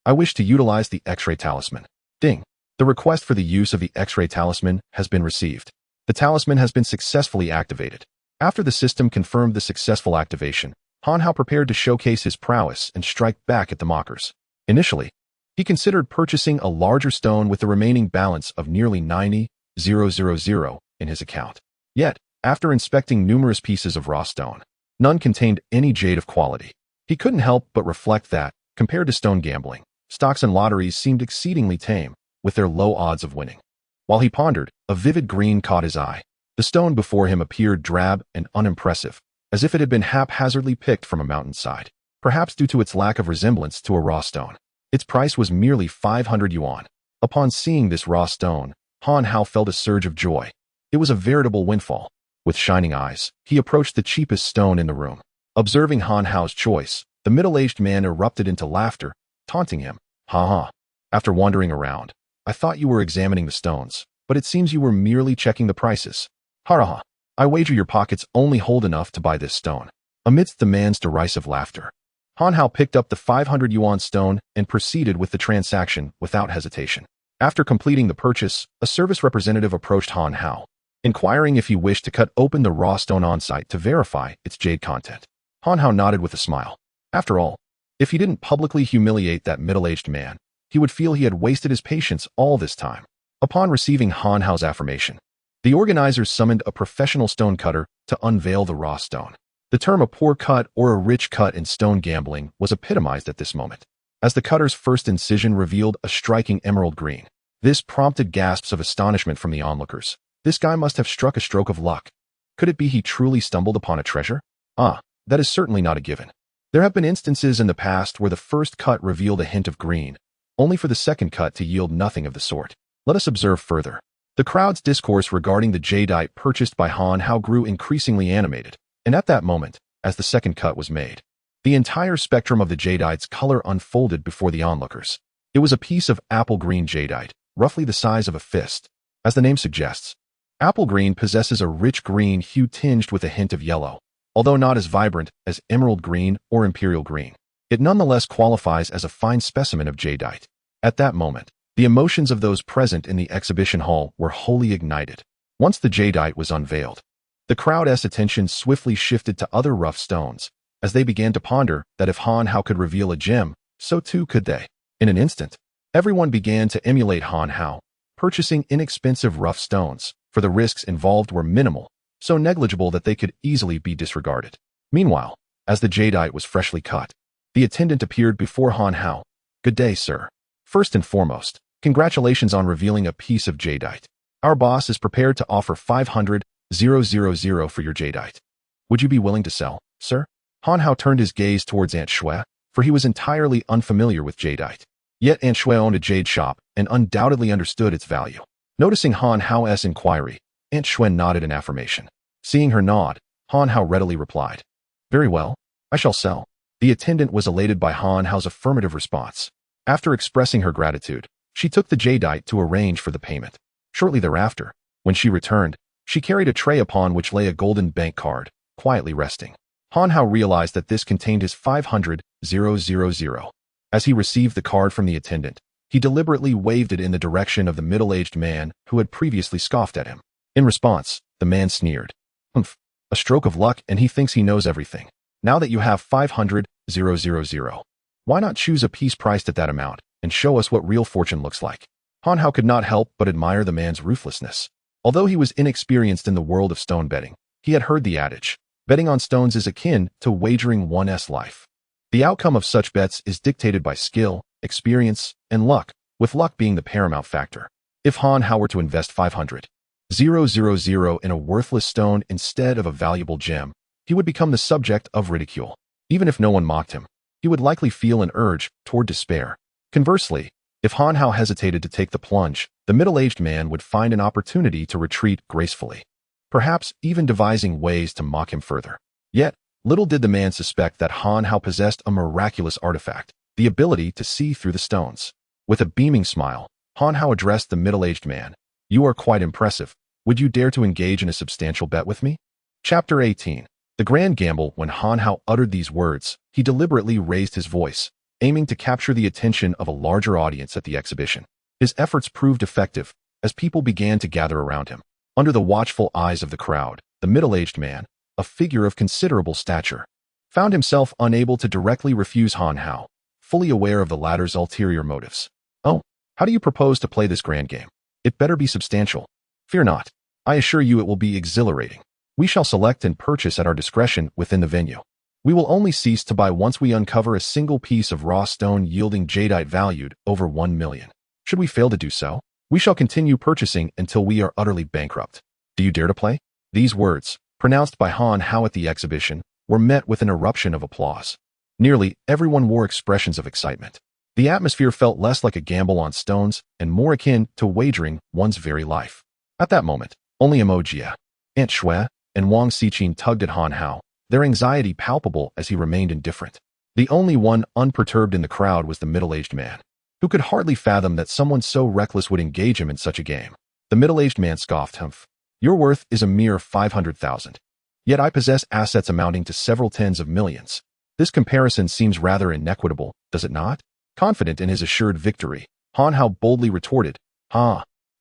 I wish to utilize the X-ray talisman." Ding. The request for the use of the X-ray talisman has been received. The talisman has been successfully activated. After the system confirmed the successful activation, Han Hao prepared to showcase his prowess and strike back at the mockers. Initially, he considered purchasing a larger stone with the remaining balance of nearly 90,000 in his account. Yet, after inspecting numerous pieces of raw stone, none contained any jade of quality. He couldn't help but reflect that, compared to stone gambling, stocks and lotteries seemed exceedingly tame, with their low odds of winning. While he pondered, a vivid green caught his eye. The stone before him appeared drab and unimpressive, as if it had been haphazardly picked from a mountainside, perhaps due to its lack of resemblance to a raw stone. Its price was merely 500 yuan. Upon seeing this raw stone, Han Hao felt a surge of joy. It was a veritable windfall. With shining eyes, he approached the cheapest stone in the room. Observing Han Hao's choice, the middle-aged man erupted into laughter, taunting him. "Ha ha. After wandering around, I thought you were examining the stones, but it seems you were merely checking the prices. Ha ha. I wager your pockets only hold enough to buy this stone." Amidst the man's derisive laughter, Han Hao picked up the 500 yuan stone and proceeded with the transaction without hesitation. After completing the purchase, a service representative approached Han Hao, inquiring if he wished to cut open the raw stone on-site to verify its jade content. Han Hao nodded with a smile. After all, if he didn't publicly humiliate that middle-aged man, he would feel he had wasted his patience all this time. Upon receiving Han Hao's affirmation, the organizers summoned a professional stone cutter to unveil the raw stone. The term a poor cut or a rich cut in stone gambling was epitomized at this moment, as the cutter's first incision revealed a striking emerald green. This prompted gasps of astonishment from the onlookers. This guy must have struck a stroke of luck. Could it be he truly stumbled upon a treasure? That is certainly not a given. There have been instances in the past where the first cut revealed a hint of green, only for the second cut to yield nothing of the sort. Let us observe further. The crowd's discourse regarding the jadeite purchased by Han Hao grew increasingly animated, and at that moment, as the second cut was made, the entire spectrum of the jadeite's color unfolded before the onlookers. It was a piece of apple green jadeite, roughly the size of a fist. As the name suggests, apple green possesses a rich green hue tinged with a hint of yellow. Although not as vibrant as emerald green or imperial green, it nonetheless qualifies as a fine specimen of jadeite. At that moment, the emotions of those present in the exhibition hall were wholly ignited. Once the jadeite was unveiled, the crowd's attention swiftly shifted to other rough stones, as they began to ponder that if Han Hao could reveal a gem, so too could they. In an instant, everyone began to emulate Han Hao, purchasing inexpensive rough stones, for the risks involved were minimal, so negligible that they could easily be disregarded. Meanwhile, as the jadeite was freshly cut, the attendant appeared before Han Hao. "Good day, sir. First and foremost, congratulations on revealing a piece of jadeite. Our boss is prepared to offer 500,000 for your jadeite. Would you be willing to sell, sir?" Han Hao turned his gaze towards Aunt Shui, for he was entirely unfamiliar with jadeite. Yet Aunt Shui owned a jade shop and undoubtedly understood its value. Noticing Han Hao's inquiry, Aunt Shui nodded in affirmation. Seeing her nod, Han Hao readily replied, "Very well, I shall sell." The attendant was elated by Han Hao's affirmative response. After expressing her gratitude, she took the jadeite to arrange for the payment. Shortly thereafter, when she returned, she carried a tray upon which lay a golden bank card, quietly resting. Han Hao realized that this contained his 500,000. As he received the card from the attendant, he deliberately waved it in the direction of the middle-aged man who had previously scoffed at him. In response, the man sneered. "Humph, a stroke of luck and he thinks he knows everything. Now that you have 500,000, why not choose a piece priced at that amount and show us what real fortune looks like?" Han Hao could not help but admire the man's ruthlessness. Although he was inexperienced in the world of stone betting, he had heard the adage, betting on stones is akin to wagering one's life. The outcome of such bets is dictated by skill, experience, and luck, with luck being the paramount factor. If Han Hao were to invest 500,000 in a worthless stone instead of a valuable gem, he would become the subject of ridicule. Even if no one mocked him, he would likely feel an urge toward despair. Conversely, if Han Hao hesitated to take the plunge, the middle-aged man would find an opportunity to retreat gracefully, perhaps even devising ways to mock him further. Yet, little did the man suspect that Han Hao possessed a miraculous artifact, the ability to see through the stones. With a beaming smile, Han Hao addressed the middle-aged man. "You are quite impressive. Would you dare to engage in a substantial bet with me?" Chapter 18. The Grand Gamble. When Han Hao uttered these words, he deliberately raised his voice, aiming to capture the attention of a larger audience at the exhibition. His efforts proved effective, as people began to gather around him. Under the watchful eyes of the crowd, the middle-aged man, a figure of considerable stature, found himself unable to directly refuse Han Hao, fully aware of the latter's ulterior motives. "Oh, how do you propose to play this grand game? It better be substantial." "Fear not. I assure you it will be exhilarating. We shall select and purchase at our discretion within the venue. We will only cease to buy once we uncover a single piece of raw stone yielding jadeite valued over 1 million. Should we fail to do so, we shall continue purchasing until we are utterly bankrupt. Do you dare to play?" These words, pronounced by Han Hao at the exhibition, were met with an eruption of applause. Nearly everyone wore expressions of excitement. The atmosphere felt less like a gamble on stones and more akin to wagering one's very life. At that moment, only Jie, Aunt Shui, and Wang Xiqin tugged at Han Hao, their anxiety palpable as he remained indifferent. The only one unperturbed in the crowd was the middle-aged man, who could hardly fathom that someone so reckless would engage him in such a game. The middle-aged man scoffed. "Humph, your worth is a mere 500,000. Yet I possess assets amounting to several tens of millions. This comparison seems rather inequitable, does it not?" Confident in his assured victory, Han Hao boldly retorted,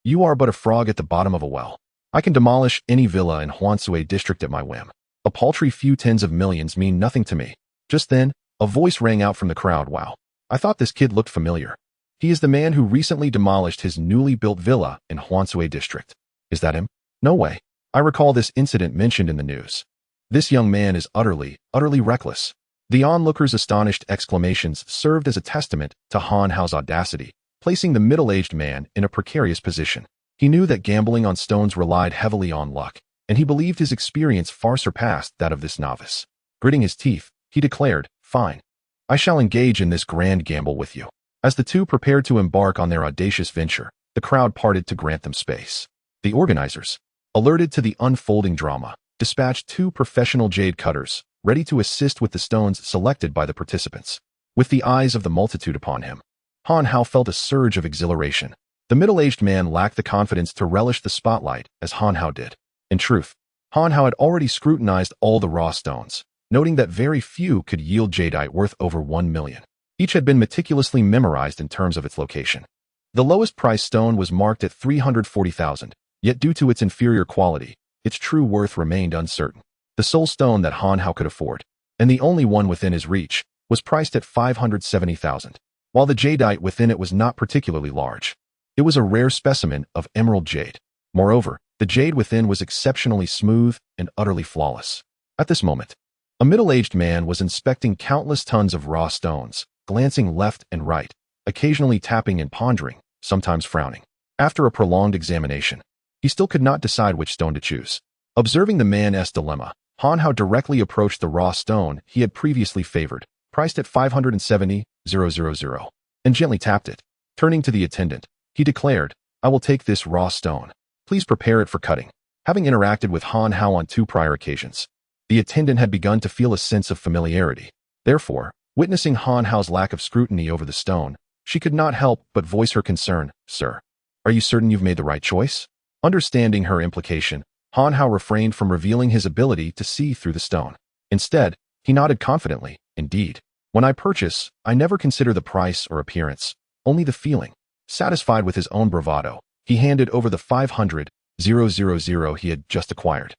"You are but a frog at the bottom of a well. I can demolish any villa in Huansui district at my whim. A paltry few tens of millions mean nothing to me." Just then, a voice rang out from the crowd. "Wow, I thought this kid looked familiar. He is the man who recently demolished his newly built villa in Huansui district. Is that him? No way. I recall this incident mentioned in the news. This young man is utterly reckless." The onlookers' astonished exclamations served as a testament to Han Hao's audacity, placing the middle-aged man in a precarious position. He knew that gambling on stones relied heavily on luck, and he believed his experience far surpassed that of this novice. Gritting his teeth, he declared, "Fine. I shall engage in this grand gamble with you." As the two prepared to embark on their audacious venture, the crowd parted to grant them space. The organizers, alerted to the unfolding drama, dispatched 2 professional jade cutters, ready to assist with the stones selected by the participants. With the eyes of the multitude upon him, Han Hao felt a surge of exhilaration. The middle-aged man lacked the confidence to relish the spotlight as Han Hao did. In truth, Han Hao had already scrutinized all the raw stones, noting that very few could yield jadeite worth over 1 million. Each had been meticulously memorized in terms of its location. The lowest priced stone was marked at 340,000, yet due to its inferior quality, its true worth remained uncertain. The sole stone that Han Hao could afford, and the only one within his reach, was priced at 570,000, while the jadeite within it was not particularly large. It was a rare specimen of emerald jade. Moreover, the jade within was exceptionally smooth and utterly flawless. At this moment, a middle-aged man was inspecting countless tons of raw stones, glancing left and right, occasionally tapping and pondering, sometimes frowning. After a prolonged examination, he still could not decide which stone to choose. Observing the man's dilemma, Han Hao directly approached the raw stone he had previously favored, priced at 570,000, and gently tapped it. Turning to the attendant, he declared, "I will take this raw stone. Please prepare it for cutting." Having interacted with Han Hao on 2 prior occasions, the attendant had begun to feel a sense of familiarity. Therefore, witnessing Han Hao's lack of scrutiny over the stone, she could not help but voice her concern. "Sir, Are you certain you've made the right choice? Understanding her implication, Han Hao refrained from revealing his ability to see through the stone. Instead, he nodded confidently. Indeed. When I purchase, I never consider the price or appearance, only the feeling. Satisfied with his own bravado, he handed over the 500,000 he had just acquired,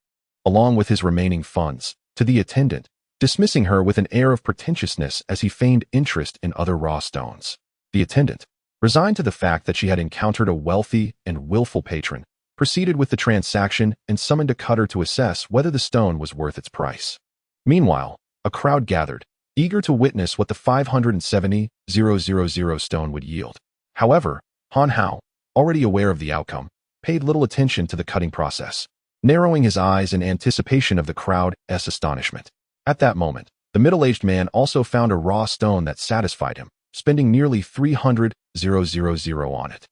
along with his remaining funds, to the attendant, dismissing her with an air of pretentiousness as he feigned interest in other raw stones. The attendant, resigned to the fact that she had encountered a wealthy and willful patron, proceeded with the transaction and summoned a cutter to assess whether the stone was worth its price. Meanwhile, a crowd gathered, eager to witness what the 570,000 stone would yield. However, Han Hao, already aware of the outcome, paid little attention to the cutting process, narrowing his eyes in anticipation of the crowd's astonishment. At that moment, the middle-aged man also found a raw stone that satisfied him, spending nearly 300,000 on it.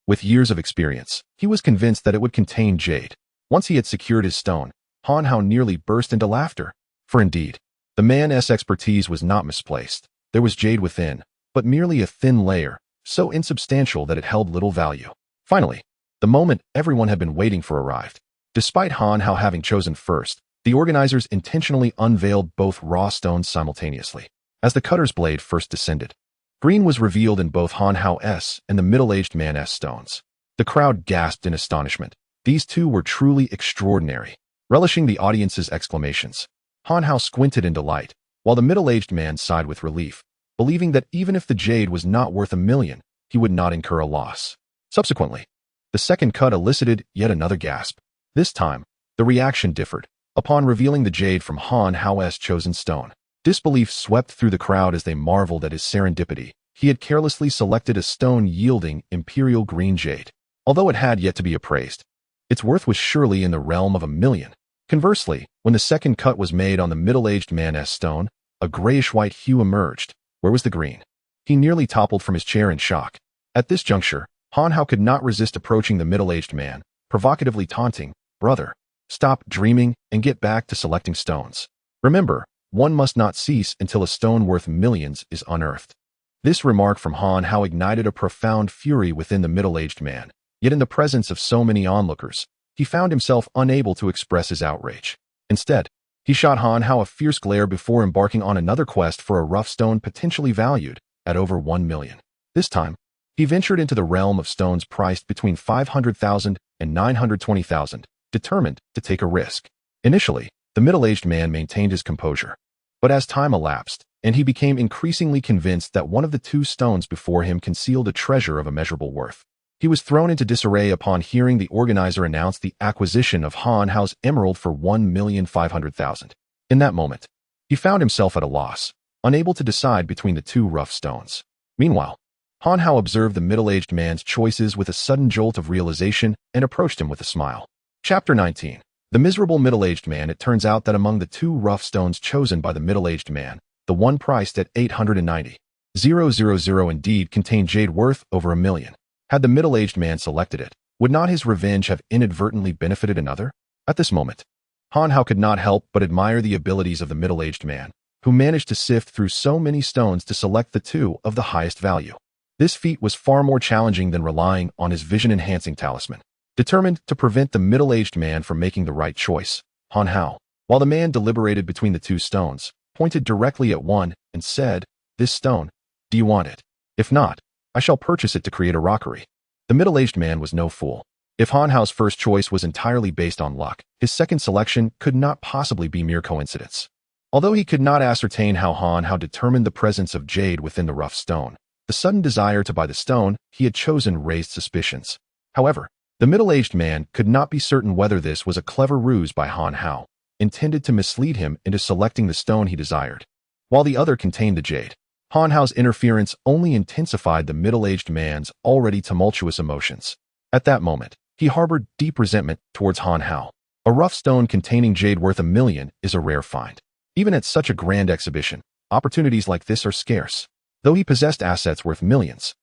With years of experience, he was convinced that it would contain jade. Once he had secured his stone, Han Hao nearly burst into laughter. For indeed, the man's expertise was not misplaced. There was jade within, but merely a thin layer, so insubstantial that it held little value. Finally, the moment everyone had been waiting for arrived. Despite Han Hao having chosen first, the organizers intentionally unveiled both raw stones simultaneously. As the cutter's blade first descended, green was revealed in both Han Hao's and the middle-aged man's stones. The crowd gasped in astonishment. These two were truly extraordinary. Relishing the audience's exclamations, Han Hao squinted in delight, while the middle-aged man sighed with relief, believing that even if the jade was not worth $1 million, he would not incur a loss. Subsequently, the second cut elicited yet another gasp. This time, the reaction differed. Upon revealing the jade from Han Hao's chosen stone, disbelief swept through the crowd as they marveled at his serendipity. He had carelessly selected a stone yielding imperial green jade. Although it had yet to be appraised, its worth was surely in the realm of $1 million. Conversely, when the second cut was made on the middle-aged man's stone, a grayish-white hue emerged. Where was the green? He nearly toppled from his chair in shock. At this juncture, Han Hao could not resist approaching the middle-aged man, provocatively taunting, "Brother, stop dreaming and get back to selecting stones. Remember, one must not cease until a stone worth millions is unearthed." This remark from Han Hao ignited a profound fury within the middle-aged man, yet in the presence of so many onlookers, he found himself unable to express his outrage. Instead, he shot Han Hao a fierce glare before embarking on another quest for a rough stone potentially valued at over $1 million. This time, he ventured into the realm of stones priced between 500,000 and 920,000, determined to take a risk. Initially, the middle-aged man maintained his composure. But as time elapsed, and he became increasingly convinced that one of the two stones before him concealed a treasure of immeasurable worth, he was thrown into disarray upon hearing the organizer announce the acquisition of Han Hao's emerald for 1,500,000. In that moment, he found himself at a loss, unable to decide between the two rough stones. Meanwhile, Han Hao observed the middle-aged man's choices with a sudden jolt of realization and approached him with a smile. Chapter 19. The miserable middle-aged man. It turns out that among the two rough stones chosen by the middle-aged man, the one priced at 890,000 indeed contained jade worth over $1 million. Had the middle-aged man selected it, would not his revenge have inadvertently benefited another? At this moment, Han Hao could not help but admire the abilities of the middle-aged man, who managed to sift through so many stones to select the two of the highest value. This feat was far more challenging than relying on his vision-enhancing talisman. Determined to prevent the middle-aged man from making the right choice, Han Hao, while the man deliberated between the two stones, pointed directly at one and said, "This stone, do you want it? If not, I shall purchase it to create a rockery." The middle-aged man was no fool. If Han Hao's first choice was entirely based on luck, his second selection could not possibly be mere coincidence. Although he could not ascertain how Han Hao determined the presence of jade within the rough stone, the sudden desire to buy the stone he had chosen raised suspicions. However, the middle-aged man could not be certain whether this was a clever ruse by Han Hao, intended to mislead him into selecting the stone he desired, while the other contained the jade. Han Hao's interference only intensified the middle-aged man's already tumultuous emotions. At that moment, he harbored deep resentment towards Han Hao. A rough stone containing jade worth $1 million is a rare find. Even at such a grand exhibition, opportunities like this are scarce. Though he possessed assets worth millions,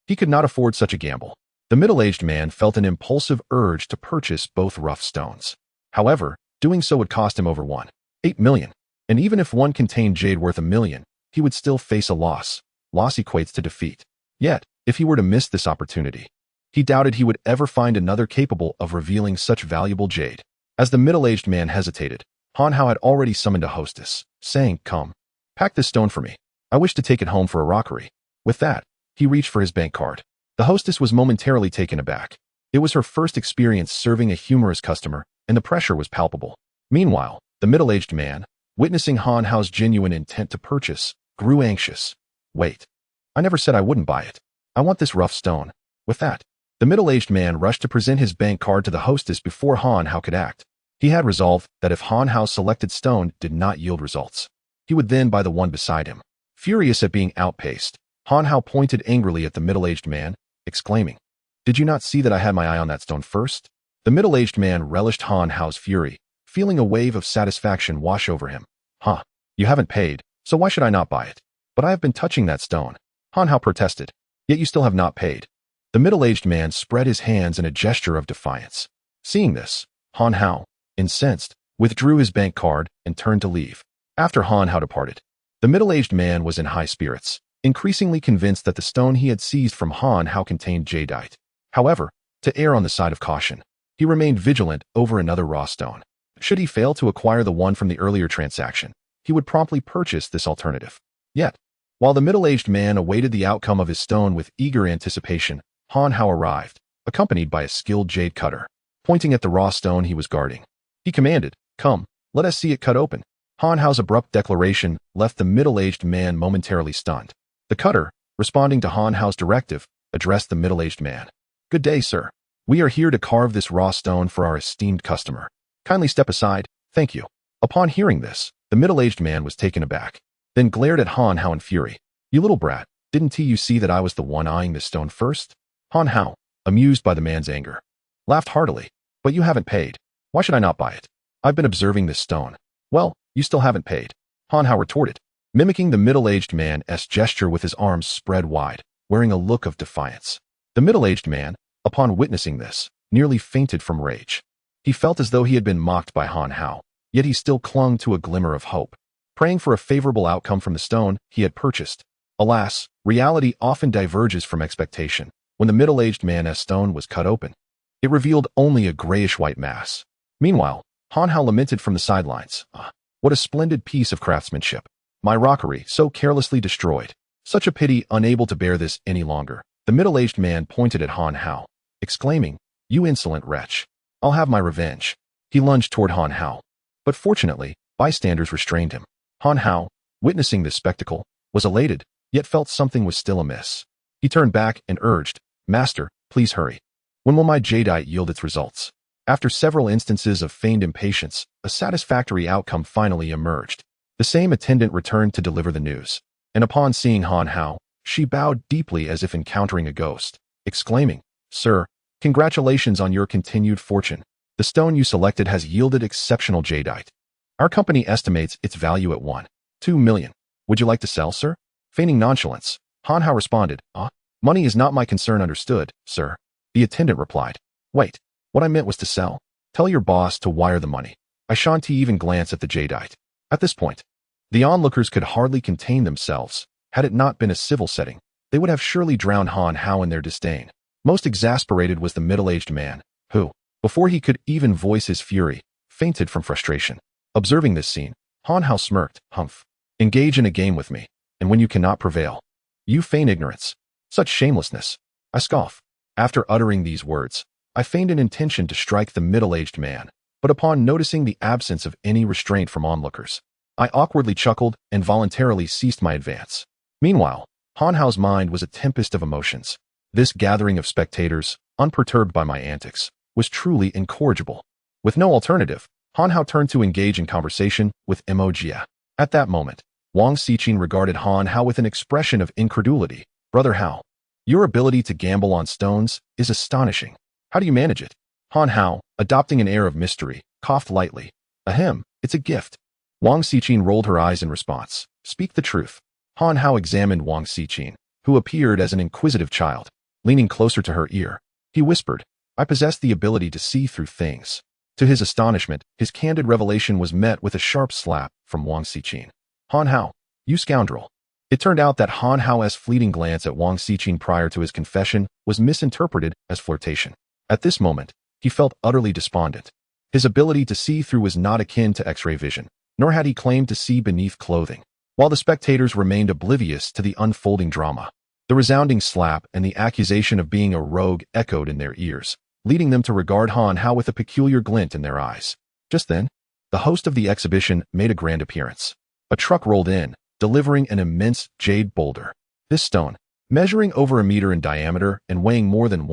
he could not afford such a gamble. The middle-aged man felt an impulsive urge to purchase both rough stones. However, doing so would cost him over $1.8 million. And even if one contained jade worth $1 million, he would still face a loss. Loss equates to defeat. Yet, if he were to miss this opportunity, He doubted he would ever find another capable of revealing such valuable jade. As the middle-aged man hesitated, Han Hao had already summoned a hostess, saying, "Come, pack this stone for me. I wish to take it home for a rockery." With that, he reached for his bank card. The hostess was momentarily taken aback. It was her first experience serving a humorous customer, and the pressure was palpable. Meanwhile, the middle-aged man, witnessing Han Hao's genuine intent to purchase, grew anxious. "Wait. I never said I wouldn't buy it. I want this rough stone." With that, the middle-aged man rushed to present his bank card to the hostess before Han Hao could act. He had resolved that if Han Hao's selected stone did not yield results, he would then buy the one beside him. Furious at being outpaced, Han Hao pointed angrily at the middle-aged man, exclaiming, "Did you not see that I had my eye on that stone first?" The middle-aged man relished Han Hao's fury, feeling a wave of satisfaction wash over him. "Huh, you haven't paid, so why should I not buy it?" "But I have been touching that stone," Han Hao protested. "Yet you still have not paid." The middle-aged man spread his hands in a gesture of defiance. Seeing this, Han Hao, incensed, withdrew his bank card and turned to leave. After Han Hao departed, the middle-aged man was in high spirits, increasingly convinced that the stone he had seized from Han Hao contained jadeite. However, to err on the side of caution, he remained vigilant over another raw stone. Should he fail to acquire the one from the earlier transaction, he would promptly purchase this alternative. Yet, while the middle-aged man awaited the outcome of his stone with eager anticipation, Han Hao arrived, accompanied by a skilled jade cutter. Pointing at the raw stone he was guarding, he commanded, "Come, let us see it cut open." Han Hao's abrupt declaration left the middle-aged man momentarily stunned. The cutter, responding to Han Hao's directive, addressed the middle-aged man. "Good day, sir. We are here to carve this raw stone for our esteemed customer. Kindly step aside, thank you." Upon hearing this, the middle-aged man was taken aback, then glared at Han Hao in fury. "You little brat, didn't you see that I was the one eyeing this stone first?" Han Hao, amused by the man's anger, laughed heartily. "But you haven't paid. Why should I not buy it? I've been observing this stone." "Well, you still haven't paid," Han Hao retorted, mimicking the middle-aged man's gesture with his arms spread wide, wearing a look of defiance. The middle-aged man, upon witnessing this, nearly fainted from rage. He felt as though he had been mocked by Han Hao, yet he still clung to a glimmer of hope, praying for a favorable outcome from the stone he had purchased. Alas, reality often diverges from expectation. When the middle-aged man's stone was cut open, it revealed only a grayish-white mass. Meanwhile, Han Hao lamented from the sidelines, "Ah, what a splendid piece of craftsmanship. My rockery, so carelessly destroyed. Such a pity, unable to bear this any longer." The middle-aged man pointed at Han Hao, exclaiming, "You insolent wretch. I'll have my revenge." He lunged toward Han Hao, but fortunately, bystanders restrained him. Han Hao, witnessing this spectacle, was elated, yet felt something was still amiss. He turned back and urged, "Master, please hurry. When will my jadeite yield its results?" After several instances of feigned impatience, a satisfactory outcome finally emerged. The same attendant returned to deliver the news, and upon seeing Han Hao, she bowed deeply as if encountering a ghost, exclaiming, "Sir, congratulations on your continued fortune. The stone you selected has yielded exceptional jadeite. Our company estimates its value at 1.2 million. Would you like to sell, sir?" Feigning nonchalance, Han Hao responded, "Money is not my concern, understood, sir." The attendant replied, "Wait, what I meant was to sell. Tell your boss to wire the money. I shan't even glance at the jadeite." At this point, the onlookers could hardly contain themselves. Had it not been a civil setting, they would have surely drowned Han Hao in their disdain. Most exasperated was the middle-aged man, who, before he could even voice his fury, fainted from frustration. Observing this scene, Han Hao smirked, "Humph. Engage in a game with me, and when you cannot prevail, you feign ignorance. Such shamelessness. I scoff." After uttering these words, I feigned an intention to strike the middle-aged man, but upon noticing the absence of any restraint from onlookers, I awkwardly chuckled and voluntarily ceased my advance. Meanwhile, Han Hao's mind was a tempest of emotions. This gathering of spectators, unperturbed by my antics, was truly incorrigible. With no alternative, Han Hao turned to engage in conversation with Jia. At that moment, Wang Xiqin regarded Han Hao with an expression of incredulity. "Brother Hao, your ability to gamble on stones is astonishing. How do you manage it?" Han Hao, adopting an air of mystery, coughed lightly. "Ahem, it's a gift." Wang Xiqin rolled her eyes in response. "Speak the truth." Han Hao examined Wang Xiqin, who appeared as an inquisitive child. Leaning closer to her ear, he whispered, "I possess the ability to see through things." To his astonishment, his candid revelation was met with a sharp slap from Wang Xiqin. "Han Hao, you scoundrel. It turned out that Han Hao's fleeting glance at Wang Xiqing prior to his confession was misinterpreted as flirtation. At this moment, he felt utterly despondent. His ability to see through was not akin to X-ray vision, nor had he claimed to see beneath clothing. While the spectators remained oblivious to the unfolding drama, the resounding slap and the accusation of being a rogue echoed in their ears, leading them to regard Han Hao with a peculiar glint in their eyes. Just then, the host of the exhibition made a grand appearance. A truck rolled in, delivering an immense jade boulder. This stone, measuring over a meter in diameter and weighing more than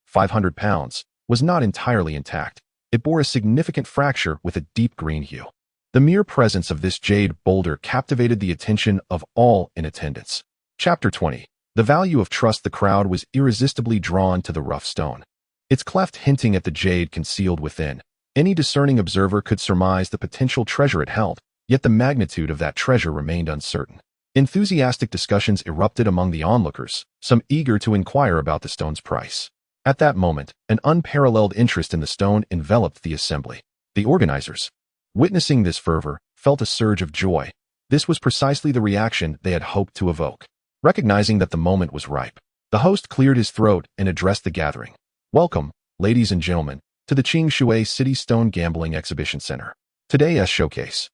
500 pounds, was not entirely intact. It bore a significant fracture with a deep green hue. The mere presence of this jade boulder captivated the attention of all in attendance. Chapter 20. The value of trust. The crowd was irresistibly drawn to the rough stone. Its cleft hinting at the jade concealed within. Any discerning observer could surmise the potential treasure it held, yet the magnitude of that treasure remained uncertain. Enthusiastic discussions erupted among the onlookers, some eager to inquire about the stone's price. At that moment, an unparalleled interest in the stone enveloped the assembly. The organizers, witnessing this fervor, felt a surge of joy. This was precisely the reaction they had hoped to evoke. Recognizing that the moment was ripe, the host cleared his throat and addressed the gathering. Welcome, ladies and gentlemen, to the Qingshui City Stone Gambling Exhibition Center. Today's showcase.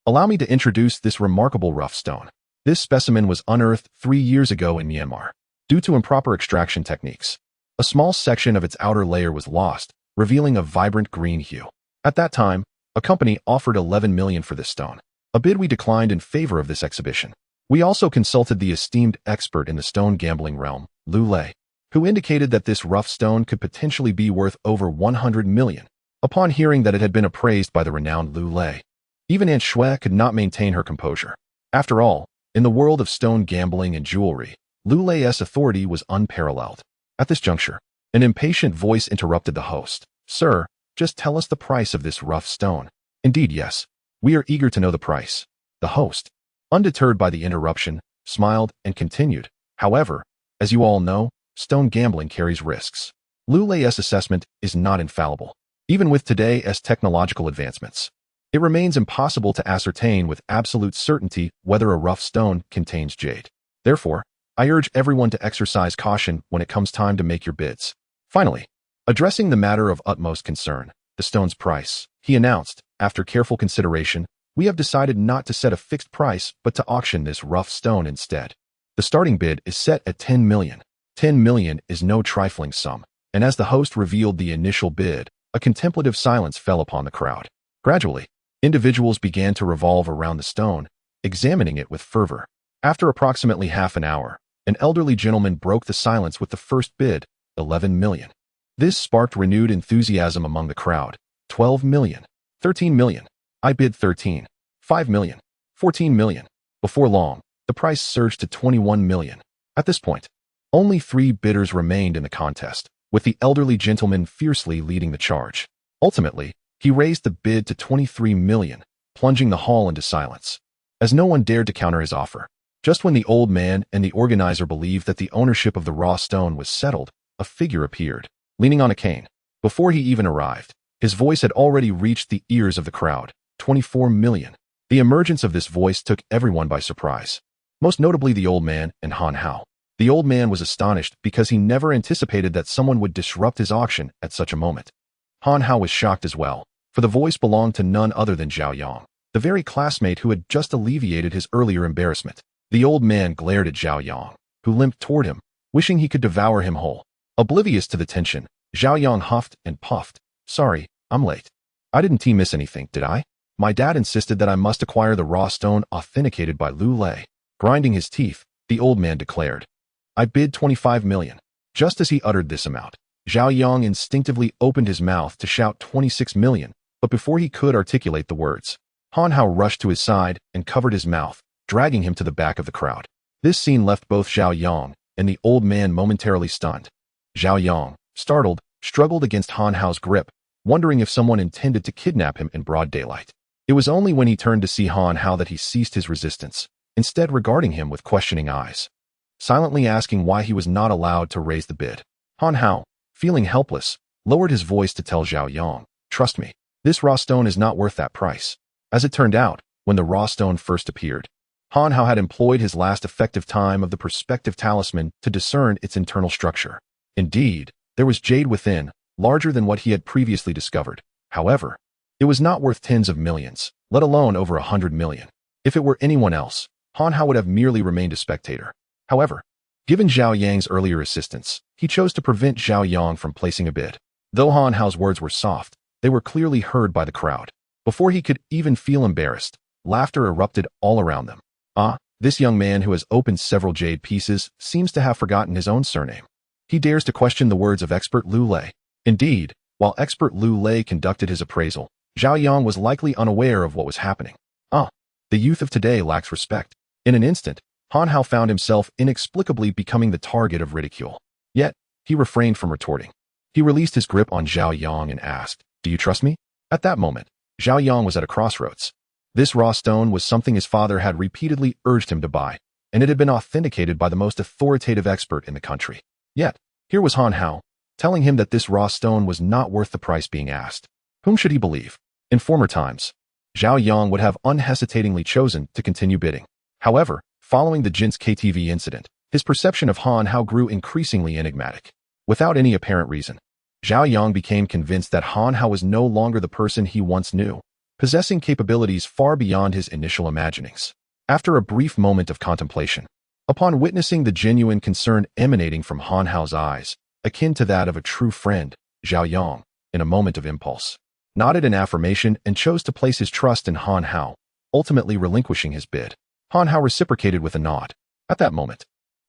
Allow me to introduce this remarkable rough stone. This specimen was unearthed 3 years ago in Myanmar. Due to improper extraction techniques, a small section of its outer layer was lost, revealing a vibrant green hue. At that time, a company offered 11 million for this stone, a bid we declined in favor of this exhibition. We also consulted the esteemed expert in the stone gambling realm, Lu Lei, who indicated that this rough stone could potentially be worth over 100 million. Upon hearing that it had been appraised by the renowned Lu Lei, even Aunt Shui could not maintain her composure. After all, in the world of stone gambling and jewelry, Lu Lei's authority was unparalleled. At this juncture, an impatient voice interrupted the host. Sir, just tell us the price of this rough stone. Indeed, yes. We are eager to know the price. The host, undeterred by the interruption, smiled and continued. However, as you all know, stone gambling carries risks. Lu Lei's assessment is not infallible. Even with today's technological advancements, it remains impossible to ascertain with absolute certainty whether a rough stone contains jade. Therefore, I urge everyone to exercise caution when it comes time to make your bids. Finally, addressing the matter of utmost concern, the stone's price, he announced, after careful consideration, we have decided not to set a fixed price but to auction this rough stone instead. The starting bid is set at 10 million. 10 million is no trifling sum, and as the host revealed the initial bid, a contemplative silence fell upon the crowd. Gradually, individuals began to revolve around the stone, examining it with fervor. After approximately half an hour, an elderly gentleman broke the silence with the first bid, 11 million. This sparked renewed enthusiasm among the crowd. 12 million. 13 million. I bid 13. 5 million. 14 million. Before long, the price surged to 21 million. At this point, only 3 bidders remained in the contest, with the elderly gentleman fiercely leading the charge. Ultimately, he raised the bid to 23 million, plunging the hall into silence, as no one dared to counter his offer. Just when the old man and the organizer believed that the ownership of the raw stone was settled, a figure appeared, leaning on a cane. Before he even arrived, his voice had already reached the ears of the crowd. 24 million. The emergence of this voice took everyone by surprise, most notably the old man and Han Hao. The old man was astonished because he never anticipated that someone would disrupt his auction at such a moment. Han Hao was shocked as well, for the voice belonged to none other than Zhao Yang, the very classmate who had just alleviated his earlier embarrassment. The old man glared at Zhao Yang, who limped toward him, wishing he could devour him whole. Oblivious to the tension, Zhao Yang huffed and puffed. Sorry, I'm late. I didn't miss anything, did I? My dad insisted that I must acquire the raw stone authenticated by Lu Lei. Grinding his teeth, the old man declared, I bid 25 million. Just as he uttered this amount, Zhao Yang instinctively opened his mouth to shout 26 million, but before he could articulate the words, Han Hao rushed to his side and covered his mouth, dragging him to the back of the crowd. This scene left both Zhao Yang and the old man momentarily stunned. Zhao Yang, startled, struggled against Han Hao's grip, wondering if someone intended to kidnap him in broad daylight. It was only when he turned to see Han Hao that he ceased his resistance, instead regarding him with questioning eyes, silently asking why he was not allowed to raise the bid. Han Hao, feeling helpless, lowered his voice to tell Zhao Yang, trust me, this raw stone is not worth that price. As it turned out, when the raw stone first appeared, Han Hao had employed his last effective time of the perspective talisman to discern its internal structure. Indeed, there was jade within, larger than what he had previously discovered. However, it was not worth tens of millions, let alone over 100 million. If it were anyone else, Han Hao would have merely remained a spectator. However, given Zhao Yang's earlier assistance, he chose to prevent Zhao Yang from placing a bid. Though Han Hao's words were soft, they were clearly heard by the crowd. Before he could even feel embarrassed, laughter erupted all around them. This young man who has opened several jade pieces seems to have forgotten his own surname. He dares to question the words of expert Lu Lei. Indeed, while expert Lu Lei conducted his appraisal, Zhao Yang was likely unaware of what was happening. The youth of today lacks respect. In an instant, Han Hao found himself inexplicably becoming the target of ridicule. Yet, he refrained from retorting. He released his grip on Zhao Yang and asked, "Do you trust me?" At that moment, Zhao Yang was at a crossroads. This raw stone was something his father had repeatedly urged him to buy, and it had been authenticated by the most authoritative expert in the country. Yet, here was Han Hao, telling him that this raw stone was not worth the price being asked. Whom should he believe? In former times, Zhao Yang would have unhesitatingly chosen to continue bidding. However, following the Jin's KTV incident, his perception of Han Hao grew increasingly enigmatic. Without any apparent reason, Zhao Yang became convinced that Han Hao was no longer the person he once knew, possessing capabilities far beyond his initial imaginings. After a brief moment of contemplation, upon witnessing the genuine concern emanating from Han Hao's eyes, akin to that of a true friend, Zhao Yang, in a moment of impulse, nodded in affirmation and chose to place his trust in Han Hao, ultimately relinquishing his bid. Han Hao reciprocated with a nod. At that moment,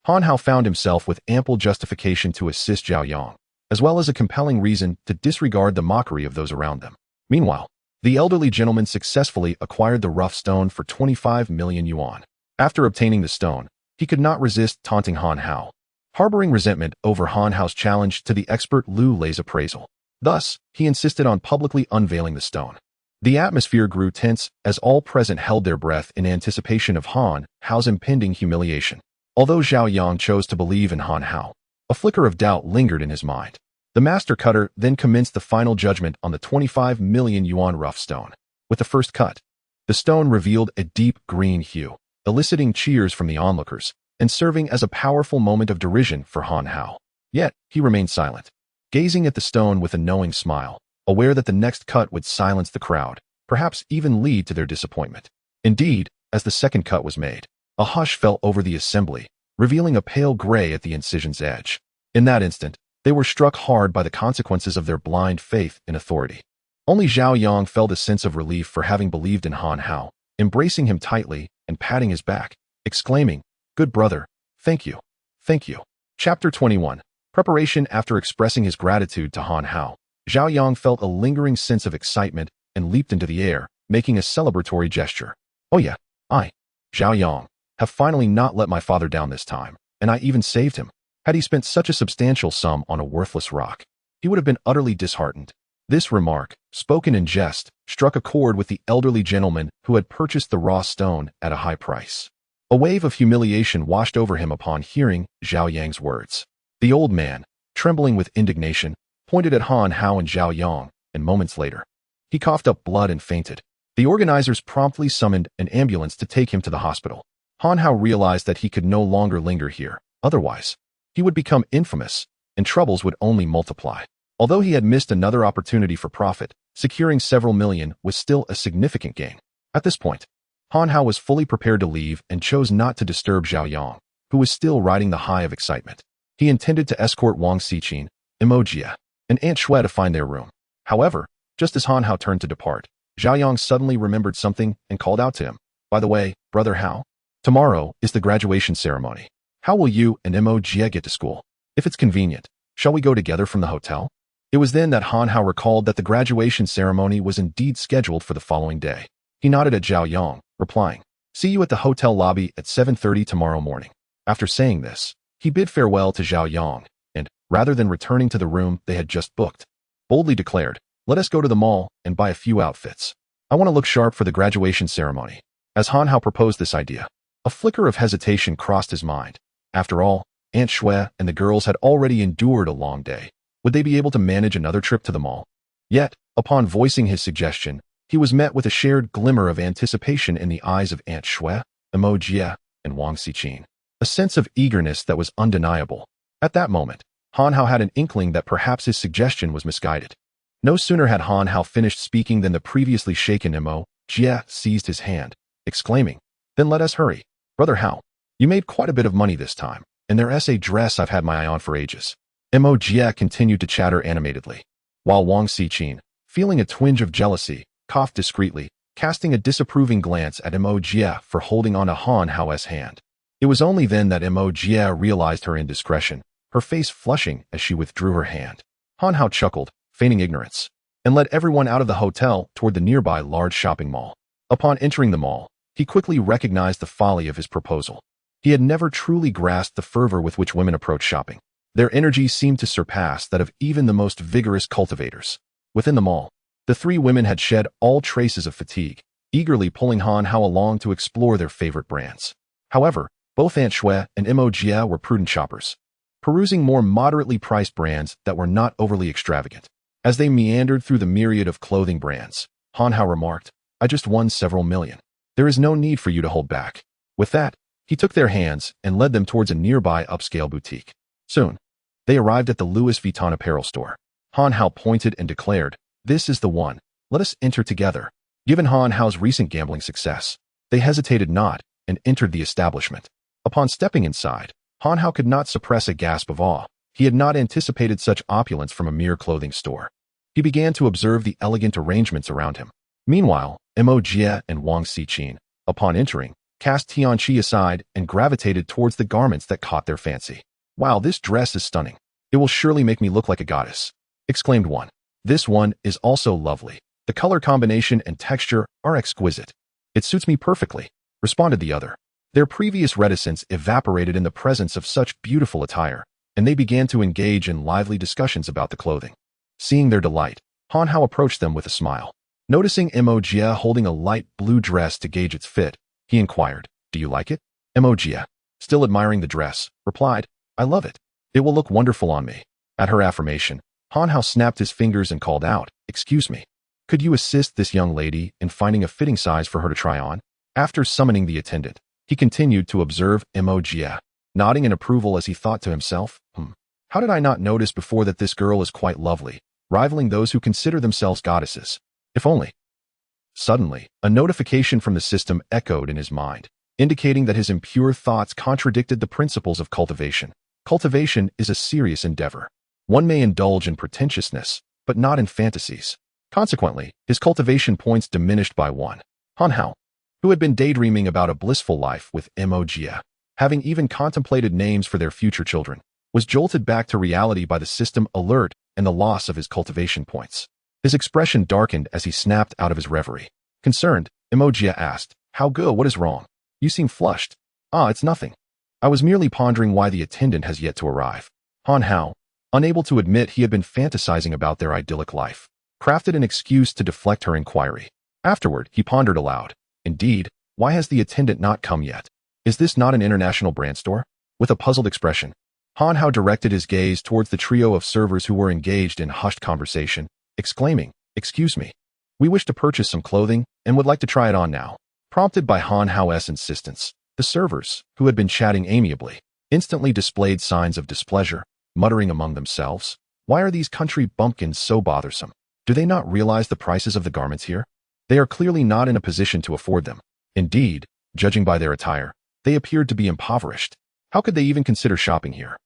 Han Hao found himself with ample justification to assist Zhao Yang, as well as a compelling reason to disregard the mockery of those around them. Meanwhile, the elderly gentleman successfully acquired the rough stone for 25 million yuan. After obtaining the stone, he could not resist taunting Han Hao, harboring resentment over Han Hao's challenge to the expert Lu Lei's appraisal. Thus, he insisted on publicly unveiling the stone. The atmosphere grew tense as all present held their breath in anticipation of Han Hao's impending humiliation. Although Zhao Yang chose to believe in Han Hao, a flicker of doubt lingered in his mind. The master cutter then commenced the final judgment on the 25 million yuan rough stone. With the first cut, the stone revealed a deep green hue, eliciting cheers from the onlookers and serving as a powerful moment of derision for Han Hao. Yet, he remained silent, gazing at the stone with a knowing smile, aware that the next cut would silence the crowd, perhaps even lead to their disappointment. Indeed, as the second cut was made, a hush fell over the assembly, revealing a pale gray at the incision's edge. In that instant, they were struck hard by the consequences of their blind faith in authority. Only Zhao Yang felt a sense of relief for having believed in Han Hao, embracing him tightly and patting his back, exclaiming, "Good brother, thank you, thank you." Chapter 21. Preparation. After expressing his gratitude to Han Hao, Zhao Yang felt a lingering sense of excitement and leaped into the air, making a celebratory gesture. "Oh yeah, I, Zhao Yang, have finally not let my father down this time, and I even saved him. Had he spent such a substantial sum on a worthless rock, he would have been utterly disheartened." This remark, spoken in jest, struck a chord with the elderly gentleman who had purchased the raw stone at a high price. A wave of humiliation washed over him upon hearing Zhao Yang's words. The old man, trembling with indignation, pointed at Han Hao and Zhao Yang, and moments later, he coughed up blood and fainted. The organizers promptly summoned an ambulance to take him to the hospital. Han Hao realized that he could no longer linger here, otherwise, he would become infamous, and troubles would only multiply. Although he had missed another opportunity for profit, securing several million was still a significant gain. At this point, Han Hao was fully prepared to leave and chose not to disturb Zhao Yang, who was still riding the high of excitement. He intended to escort Wang Xiqin, Imojia, and Aunt Shui to find their room. However, just as Han Hao turned to depart, Zhao Yang suddenly remembered something and called out to him, "By the way, brother Hao, tomorrow is the graduation ceremony. How will you and Imojia get to school? If it's convenient, shall we go together from the hotel?" It was then that Han Hao recalled that the graduation ceremony was indeed scheduled for the following day. He nodded at Zhao Yang, replying, "See you at the hotel lobby at 7:30 tomorrow morning." After saying this, he bid farewell to Zhao Yang, and, rather than returning to the room they had just booked, boldly declared, "Let us go to the mall and buy a few outfits. I want to look sharp for the graduation ceremony." As Han Hao proposed this idea, a flicker of hesitation crossed his mind. After all, Aunt Shui and the girls had already endured a long day. Would they be able to manage another trip to the mall? Yet, upon voicing his suggestion, he was met with a shared glimmer of anticipation in the eyes of Aunt Shui. Jie and Wang Xiqin. A sense of eagerness that was undeniable. At that moment, Han Hao had an inkling that perhaps his suggestion was misguided. No sooner had Han Hao finished speaking than the previously shaken Jie seized his hand, exclaiming, "Then let us hurry. Brother Hao, you made quite a bit of money this time, and there's a dress I've had my eye on for ages." Jie continued to chatter animatedly, while Wang Xiqin, feeling a twinge of jealousy, coughed discreetly, casting a disapproving glance at Jie for holding on to Han Hao's hand. It was only then that Jie realized her indiscretion, her face flushing as she withdrew her hand. Han Hao chuckled, feigning ignorance, and led everyone out of the hotel toward the nearby large shopping mall. Upon entering the mall, he quickly recognized the folly of his proposal. He had never truly grasped the fervor with which women approach shopping. Their energy seemed to surpass that of even the most vigorous cultivators. Within the mall, the three women had shed all traces of fatigue, eagerly pulling Han Hao along to explore their favorite brands. However, both Aunt Shui and Jie were prudent shoppers, perusing more moderately priced brands that were not overly extravagant. As they meandered through the myriad of clothing brands, Han Hao remarked, "I just won several million. There is no need for you to hold back." With that, he took their hands and led them towards a nearby upscale boutique. Soon, they arrived at the Louis Vuitton apparel store. Han Hao pointed and declared, "This is the one. Let us enter together." Given Han Hao's recent gambling success, they hesitated not and entered the establishment. Upon stepping inside, Han Hao could not suppress a gasp of awe. He had not anticipated such opulence from a mere clothing store. He began to observe the elegant arrangements around him. Meanwhile, Jie and Wang Xiqin, upon entering, cast Tianqi aside and gravitated towards the garments that caught their fancy. "Wow, this dress is stunning. It will surely make me look like a goddess," exclaimed one. "This one is also lovely. The color combination and texture are exquisite. It suits me perfectly," responded the other. Their previous reticence evaporated in the presence of such beautiful attire, and they began to engage in lively discussions about the clothing. Seeing their delight, Han Hao approached them with a smile. Noticing Jie holding a light blue dress to gauge its fit, he inquired, "Do you like it?" Jie, still admiring the dress, replied, "I love it. It will look wonderful on me." At her affirmation, Han Hao snapped his fingers and called out, "Excuse me. Could you assist this young lady in finding a fitting size for her to try on?" After summoning the attendant, he continued to observe Jie, nodding in approval as he thought to himself, "How did I not notice before that this girl is quite lovely, rivaling those who consider themselves goddesses? If only." Suddenly, a notification from the system echoed in his mind, indicating that his impure thoughts contradicted the principles of cultivation. Cultivation is a serious endeavor. One may indulge in pretentiousness, but not in fantasies. Consequently, his cultivation points diminished by one. Han Hao, who had been daydreaming about a blissful life with Jie, having even contemplated names for their future children, was jolted back to reality by the system alert and the loss of his cultivation points. His expression darkened as he snapped out of his reverie. Concerned, Jie asked, "How go? What is wrong? You seem flushed." "Ah, it's nothing. I was merely pondering why the attendant has yet to arrive." Han Hao, unable to admit he had been fantasizing about their idyllic life, crafted an excuse to deflect her inquiry. Afterward, he pondered aloud, "Indeed, why has the attendant not come yet? Is this not an international brand store?" With a puzzled expression, Han Hao directed his gaze towards the trio of servers who were engaged in hushed conversation, exclaiming, "Excuse me. We wish to purchase some clothing and would like to try it on now." Prompted by Han Hao's insistence, the servers, who had been chatting amiably, instantly displayed signs of displeasure, muttering among themselves, "Why are these country bumpkins so bothersome? Do they not realize the prices of the garments here? They are clearly not in a position to afford them. Indeed, judging by their attire, they appeared to be impoverished. How could they even consider shopping here?"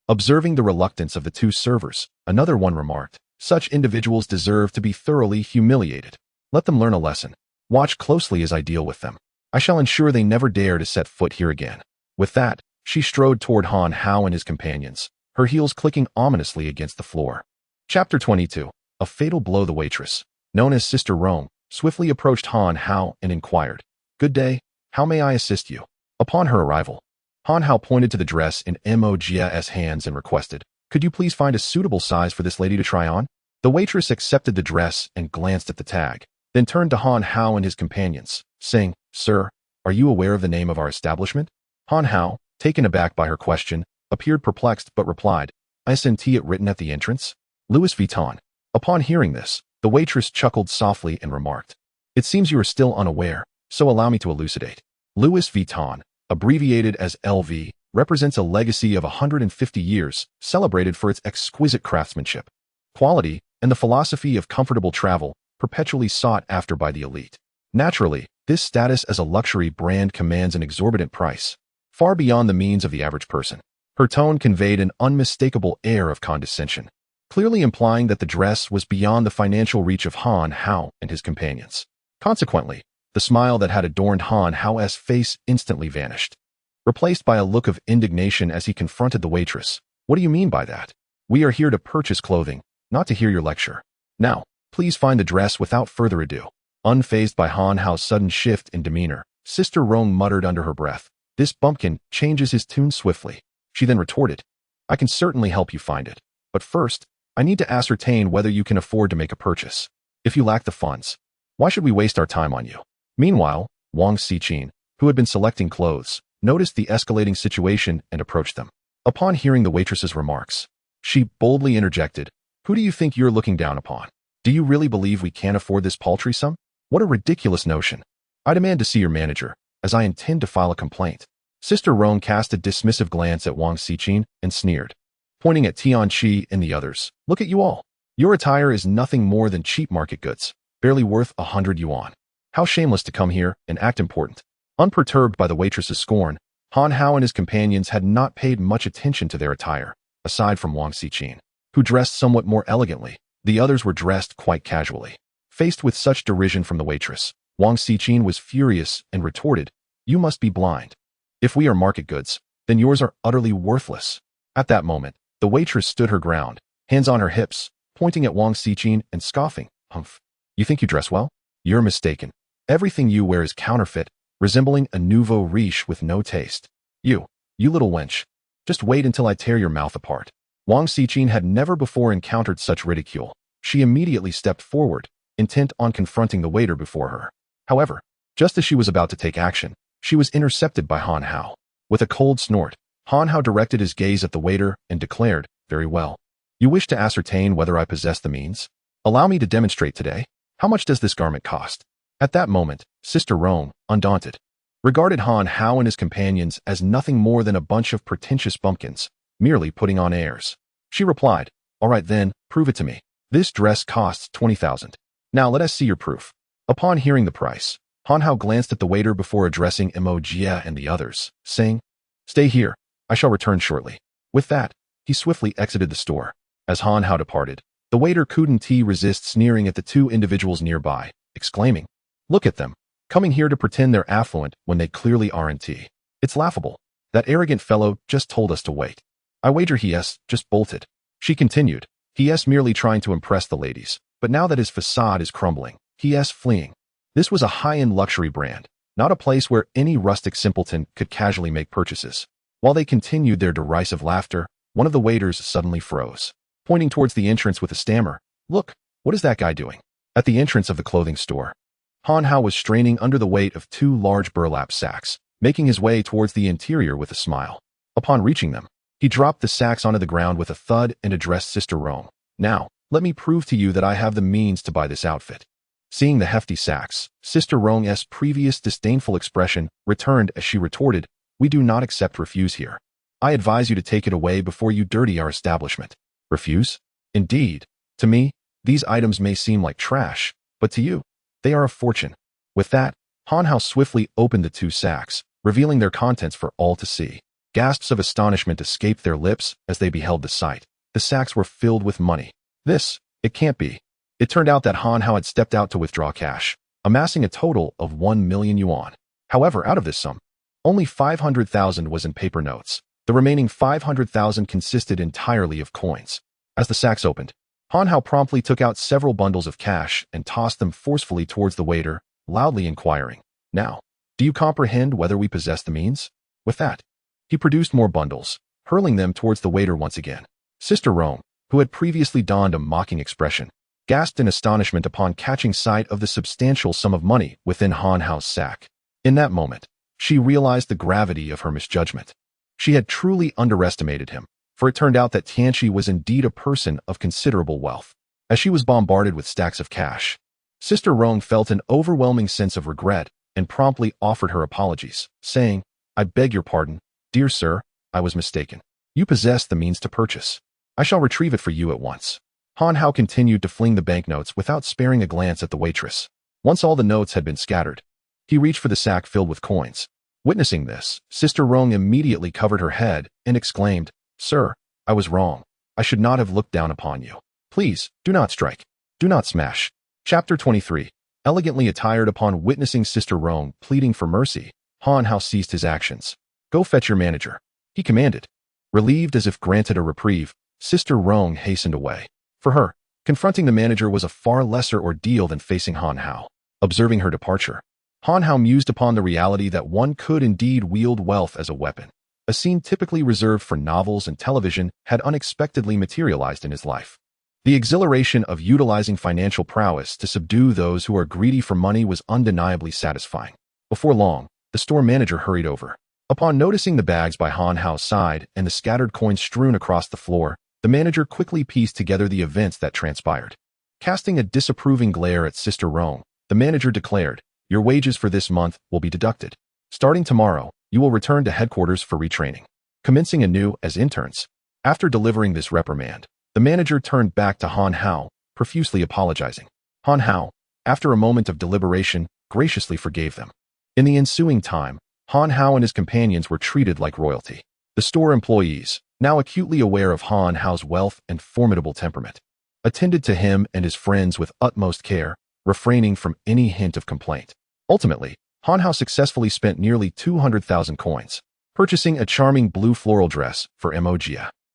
Observing the reluctance of the two servers, another one remarked, "Such individuals deserve to be thoroughly humiliated. Let them learn a lesson. Watch closely as I deal with them. I shall ensure they never dare to set foot here again." With that, she strode toward Han Hao and his companions, her heels clicking ominously against the floor. Chapter 22. A fatal blow. The waitress, known as Sister Rome, swiftly approached Han Hao and inquired, "Good day, how may I assist you?" Upon her arrival, Han Hao pointed to the dress in Jie's hands and requested, "Could you please find a suitable size for this lady to try on?" The waitress accepted the dress and glanced at the tag, then turned to Han Hao and his companions, saying, "Sir, are you aware of the name of our establishment?" Han Hao, taken aback by her question, appeared perplexed but replied, "Isn't it written at the entrance? Louis Vuitton." Upon hearing this, the waitress chuckled softly and remarked, "It seems you are still unaware, so allow me to elucidate. Louis Vuitton, abbreviated as LV, represents a legacy of 150 years, celebrated for its exquisite craftsmanship, quality, and the philosophy of comfortable travel, perpetually sought after by the elite. Naturally, this status as a luxury brand commands an exorbitant price, far beyond the means of the average person. Her tone conveyed an unmistakable air of condescension, clearly implying that the dress was beyond the financial reach of Han Hao and his companions. Consequently, the smile that had adorned Han Hao's face instantly vanished, replaced by a look of indignation as he confronted the waitress. "What do you mean by that? We are here to purchase clothing, not to hear your lecture. Now, please find the dress without further ado." Unfazed by Han Hao's sudden shift in demeanor, Sister Rong muttered under her breath, "This bumpkin changes his tune swiftly." She then retorted, "I can certainly help you find it. But first, I need to ascertain whether you can afford to make a purchase. If you lack the funds, why should we waste our time on you?" Meanwhile, Wang Xiqin, who had been selecting clothes, noticed the escalating situation and approached them. Upon hearing the waitress's remarks, she boldly interjected, "Who do you think you're looking down upon? Do you really believe we can't afford this paltry sum? What a ridiculous notion. I demand to see your manager, as I intend to file a complaint." Sister Rong cast a dismissive glance at Wang Xiqin and sneered, pointing at Tianqi and the others. "Look at you all. Your attire is nothing more than cheap market goods, barely worth 100 yuan. How shameless to come here and act important." Unperturbed by the waitress's scorn, Han Hao and his companions had not paid much attention to their attire, aside from Wang Xiqin, who dressed somewhat more elegantly. The others were dressed quite casually. Faced with such derision from the waitress, Wang Xiqin was furious and retorted, "You must be blind. If we are market goods, then yours are utterly worthless." At that moment, the waitress stood her ground, hands on her hips, pointing at Wang Xiqin and scoffing, "Humph. You think you dress well? You're mistaken. Everything you wear is counterfeit, resembling a nouveau riche with no taste. You little wench. Just wait until I tear your mouth apart." Wang Xiqin had never before encountered such ridicule. She immediately stepped forward, intent on confronting the waiter before her. However, just as she was about to take action, she was intercepted by Han Hao. With a cold snort, Han Hao directed his gaze at the waiter and declared, "Very well. You wish to ascertain whether I possess the means? Allow me to demonstrate today. How much does this garment cost?" At that moment, Sister Rong, undaunted, regarded Han Hao and his companions as nothing more than a bunch of pretentious bumpkins, merely putting on airs. She replied, "All right then, prove it to me. This dress costs 20,000. Now let us see your proof." Upon hearing the price, Han Hao glanced at the waiter before addressing Jie and the others, saying, "Stay here. I shall return shortly." With that, he swiftly exited the store. As Han Hao departed, the waiter couldn't resist sneering at the two individuals nearby, exclaiming, "Look at them, coming here to pretend they're affluent when they clearly aren't. It's laughable. That arrogant fellow just told us to wait. I wager he's just bolted." She continued, "He's merely trying to impress the ladies, but now that his facade is crumbling, he's fleeing." This was a high-end luxury brand, not a place where any rustic simpleton could casually make purchases. While they continued their derisive laughter, one of the waiters suddenly froze, pointing towards the entrance with a stammer. "Look, what is that guy doing?" At the entrance of the clothing store, Han Hao was straining under the weight of two large burlap sacks, making his way towards the interior with a smile. Upon reaching them, he dropped the sacks onto the ground with a thud and addressed Sister Rong. "Now, let me prove to you that I have the means to buy this outfit." Seeing the hefty sacks, Sister Rong's previous disdainful expression returned as she retorted, "We do not accept refuse here. I advise you to take it away before you dirty our establishment." "Refuse? Indeed. To me, these items may seem like trash, but to you, they are a fortune." With that, Han Hao swiftly opened the two sacks, revealing their contents for all to see. Gasps of astonishment escaped their lips as they beheld the sight. The sacks were filled with money. It can't be. It turned out that Han Hao had stepped out to withdraw cash, amassing a total of 1 million yuan. However, out of this sum, only 500,000 was in paper notes. The remaining 500,000 consisted entirely of coins. As the sacks opened, Han Hao promptly took out several bundles of cash and tossed them forcefully towards the waiter, loudly inquiring, "Now, do you comprehend whether we possess the means?" With that, he produced more bundles, hurling them towards the waiter once again. Sister Rong, who had previously donned a mocking expression, gasped in astonishment upon catching sight of the substantial sum of money within Han Hao's sack. In that moment, she realized the gravity of her misjudgment. She had truly underestimated him, for it turned out that Tianqi was indeed a person of considerable wealth. As she was bombarded with stacks of cash, Sister Rong felt an overwhelming sense of regret and promptly offered her apologies, saying, "I beg your pardon, dear sir, I was mistaken. You possess the means to purchase. I shall retrieve it for you at once." Han Hao continued to fling the banknotes without sparing a glance at the waitress. Once all the notes had been scattered, he reached for the sack filled with coins. Witnessing this, Sister Rong immediately covered her head and exclaimed, "Sir, I was wrong. I should not have looked down upon you. Please, do not strike. Do not smash." Chapter 23. Elegantly attired. Upon witnessing Sister Rong pleading for mercy, Han Hao ceased his actions. "Go fetch your manager," he commanded. Relieved as if granted a reprieve, Sister Rong hastened away. For her, confronting the manager was a far lesser ordeal than facing Han Hao. Observing her departure, Han Hao mused upon the reality that one could indeed wield wealth as a weapon. A scene typically reserved for novels and television had unexpectedly materialized in his life. The exhilaration of utilizing financial prowess to subdue those who are greedy for money was undeniably satisfying. Before long, the store manager hurried over. Upon noticing the bags by Han Hao's side and the scattered coins strewn across the floor, the manager quickly pieced together the events that transpired. Casting a disapproving glare at Sister Rong, the manager declared, "Your wages for this month will be deducted. Starting tomorrow, you will return to headquarters for retraining, commencing anew as interns." After delivering this reprimand, the manager turned back to Han Hao, profusely apologizing. Han Hao, after a moment of deliberation, graciously forgave them. In the ensuing time, Han Hao and his companions were treated like royalty. The store employees, now acutely aware of Han Hao's wealth and formidable temperament, attended to him and his friends with utmost care, refraining from any hint of complaint. Ultimately, Han Hao successfully spent nearly 200,000 coins, purchasing a charming blue floral dress for Mo.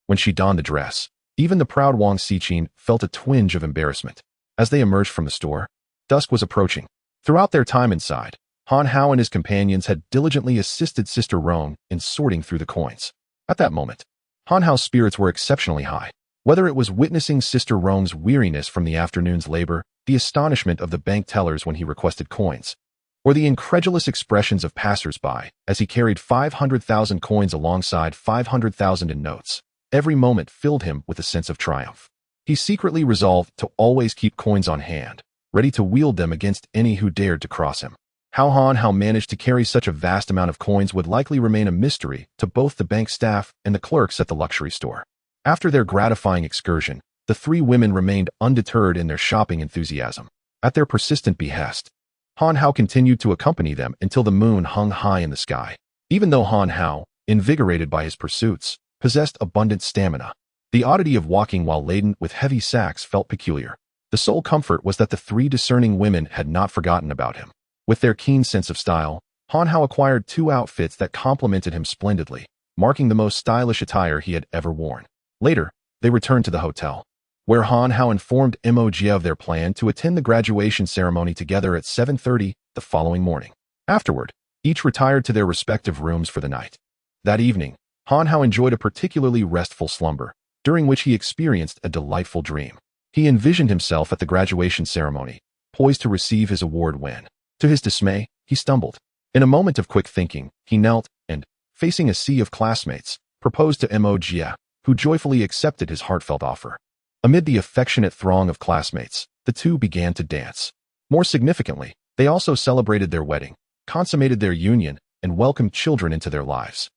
When she donned the dress, even the proud Wang Xiqin felt a twinge of embarrassment. As they emerged from the store, dusk was approaching. Throughout their time inside, Han Hao and his companions had diligently assisted Sister Rong in sorting through the coins. At that moment, Han Hao's spirits were exceptionally high. Whether it was witnessing Sister Rong's weariness from the afternoon's labor, the astonishment of the bank tellers when he requested coins, or the incredulous expressions of passers-by as he carried 500,000 coins alongside 500,000 in notes, every moment filled him with a sense of triumph. He secretly resolved to always keep coins on hand, ready to wield them against any who dared to cross him. How Han Hao managed to carry such a vast amount of coins would likely remain a mystery to both the bank staff and the clerks at the luxury store. After their gratifying excursion, the three women remained undeterred in their shopping enthusiasm. At their persistent behest, Han Hao continued to accompany them until the moon hung high in the sky. Even though Han Hao, invigorated by his pursuits, possessed abundant stamina, the oddity of walking while laden with heavy sacks felt peculiar. The sole comfort was that the three discerning women had not forgotten about him. With their keen sense of style, Han Hao acquired 2 outfits that complemented him splendidly, marking the most stylish attire he had ever worn. Later, they returned to the hotel, where Han Hao informed Mo of their plan to attend the graduation ceremony together at 7:30 the following morning. Afterward, each retired to their respective rooms for the night. That evening, Han Hao enjoyed a particularly restful slumber, during which he experienced a delightful dream. He envisioned himself at the graduation ceremony, poised to receive his award when, to his dismay, he stumbled. In a moment of quick thinking, he knelt and, facing a sea of classmates, proposed to Mo, who joyfully accepted his heartfelt offer. Amid the affectionate throng of classmates, the two began to dance. More significantly, they also celebrated their wedding, consummated their union, and welcomed children into their lives.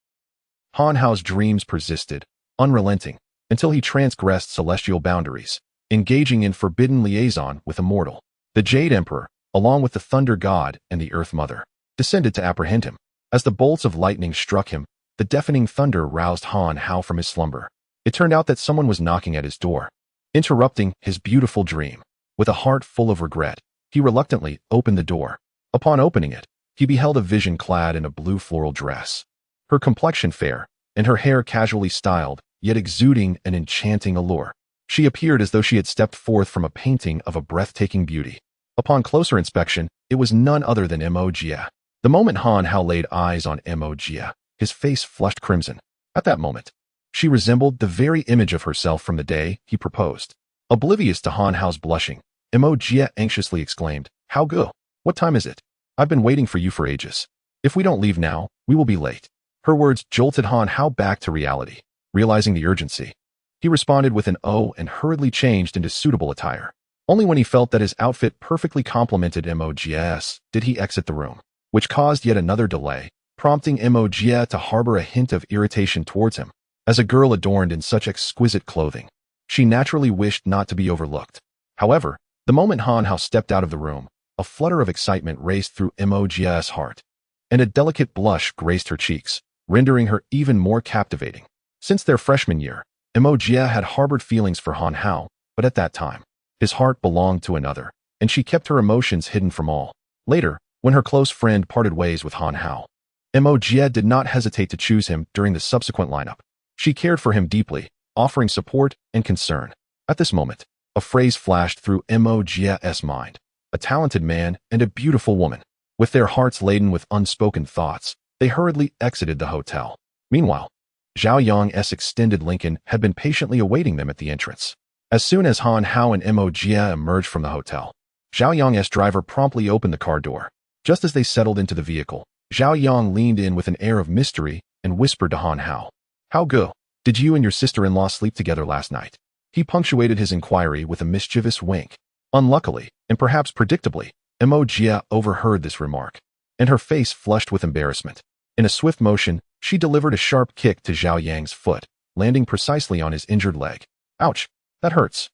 Han Hao's dreams persisted, unrelenting, until he transgressed celestial boundaries, engaging in forbidden liaison with Immortal. The Jade Emperor, along with the Thunder God and the Earth Mother, descended to apprehend him. As the bolts of lightning struck him, the deafening thunder roused Han Hao from his slumber. It turned out that someone was knocking at his door, interrupting his beautiful dream. With a heart full of regret, he reluctantly opened the door. Upon opening it, he beheld a vision clad in a blue floral dress. Her complexion fair, and her hair casually styled, yet exuding an enchanting allure. She appeared as though she had stepped forth from a painting of a breathtaking beauty. Upon closer inspection, it was none other than Mo. The moment Han Hao laid eyes on Mo, his face flushed crimson. At that moment, she resembled the very image of herself from the day he proposed. Oblivious to Han Hao's blushing, Mo anxiously exclaimed, "How go? What time is it? I've been waiting for you for ages. If we don't leave now, we will be late." Her words jolted Han Hao back to reality. Realizing the urgency, he responded with an "oh" and hurriedly changed into suitable attire. Only when he felt that his outfit perfectly complemented Mo's did he exit the room. which caused yet another delay, prompting Jie to harbor a hint of irritation towards him. As a girl adorned in such exquisite clothing, she naturally wished not to be overlooked. However, the moment Han Hao stepped out of the room, a flutter of excitement raced through Jie's heart, and a delicate blush graced her cheeks, rendering her even more captivating. Since their freshman year, Jie had harbored feelings for Han Hao, but at that time, his heart belonged to another, and she kept her emotions hidden from all. Later, when her close friend parted ways with Han Hao, Jie did not hesitate to choose him during the subsequent lineup. She cared for him deeply, offering support and concern. At this moment, a phrase flashed through Jie's mind. A talented man and a beautiful woman. With their hearts laden with unspoken thoughts, they hurriedly exited the hotel. Meanwhile, Zhao Yang's extended Lincoln had been patiently awaiting them at the entrance. As soon as Han Hao and Jie emerged from the hotel, Zhao Yang's driver promptly opened the car door. Just as they settled into the vehicle, Zhao Yang leaned in with an air of mystery and whispered to Han Hao, "How go? Did you and your sister-in-law sleep together last night?" He punctuated his inquiry with a mischievous wink. Unluckily, and perhaps predictably, Jie overheard this remark, and her face flushed with embarrassment. In a swift motion, she delivered a sharp kick to Zhao Yang's foot, landing precisely on his injured leg. "Ouch, that hurts."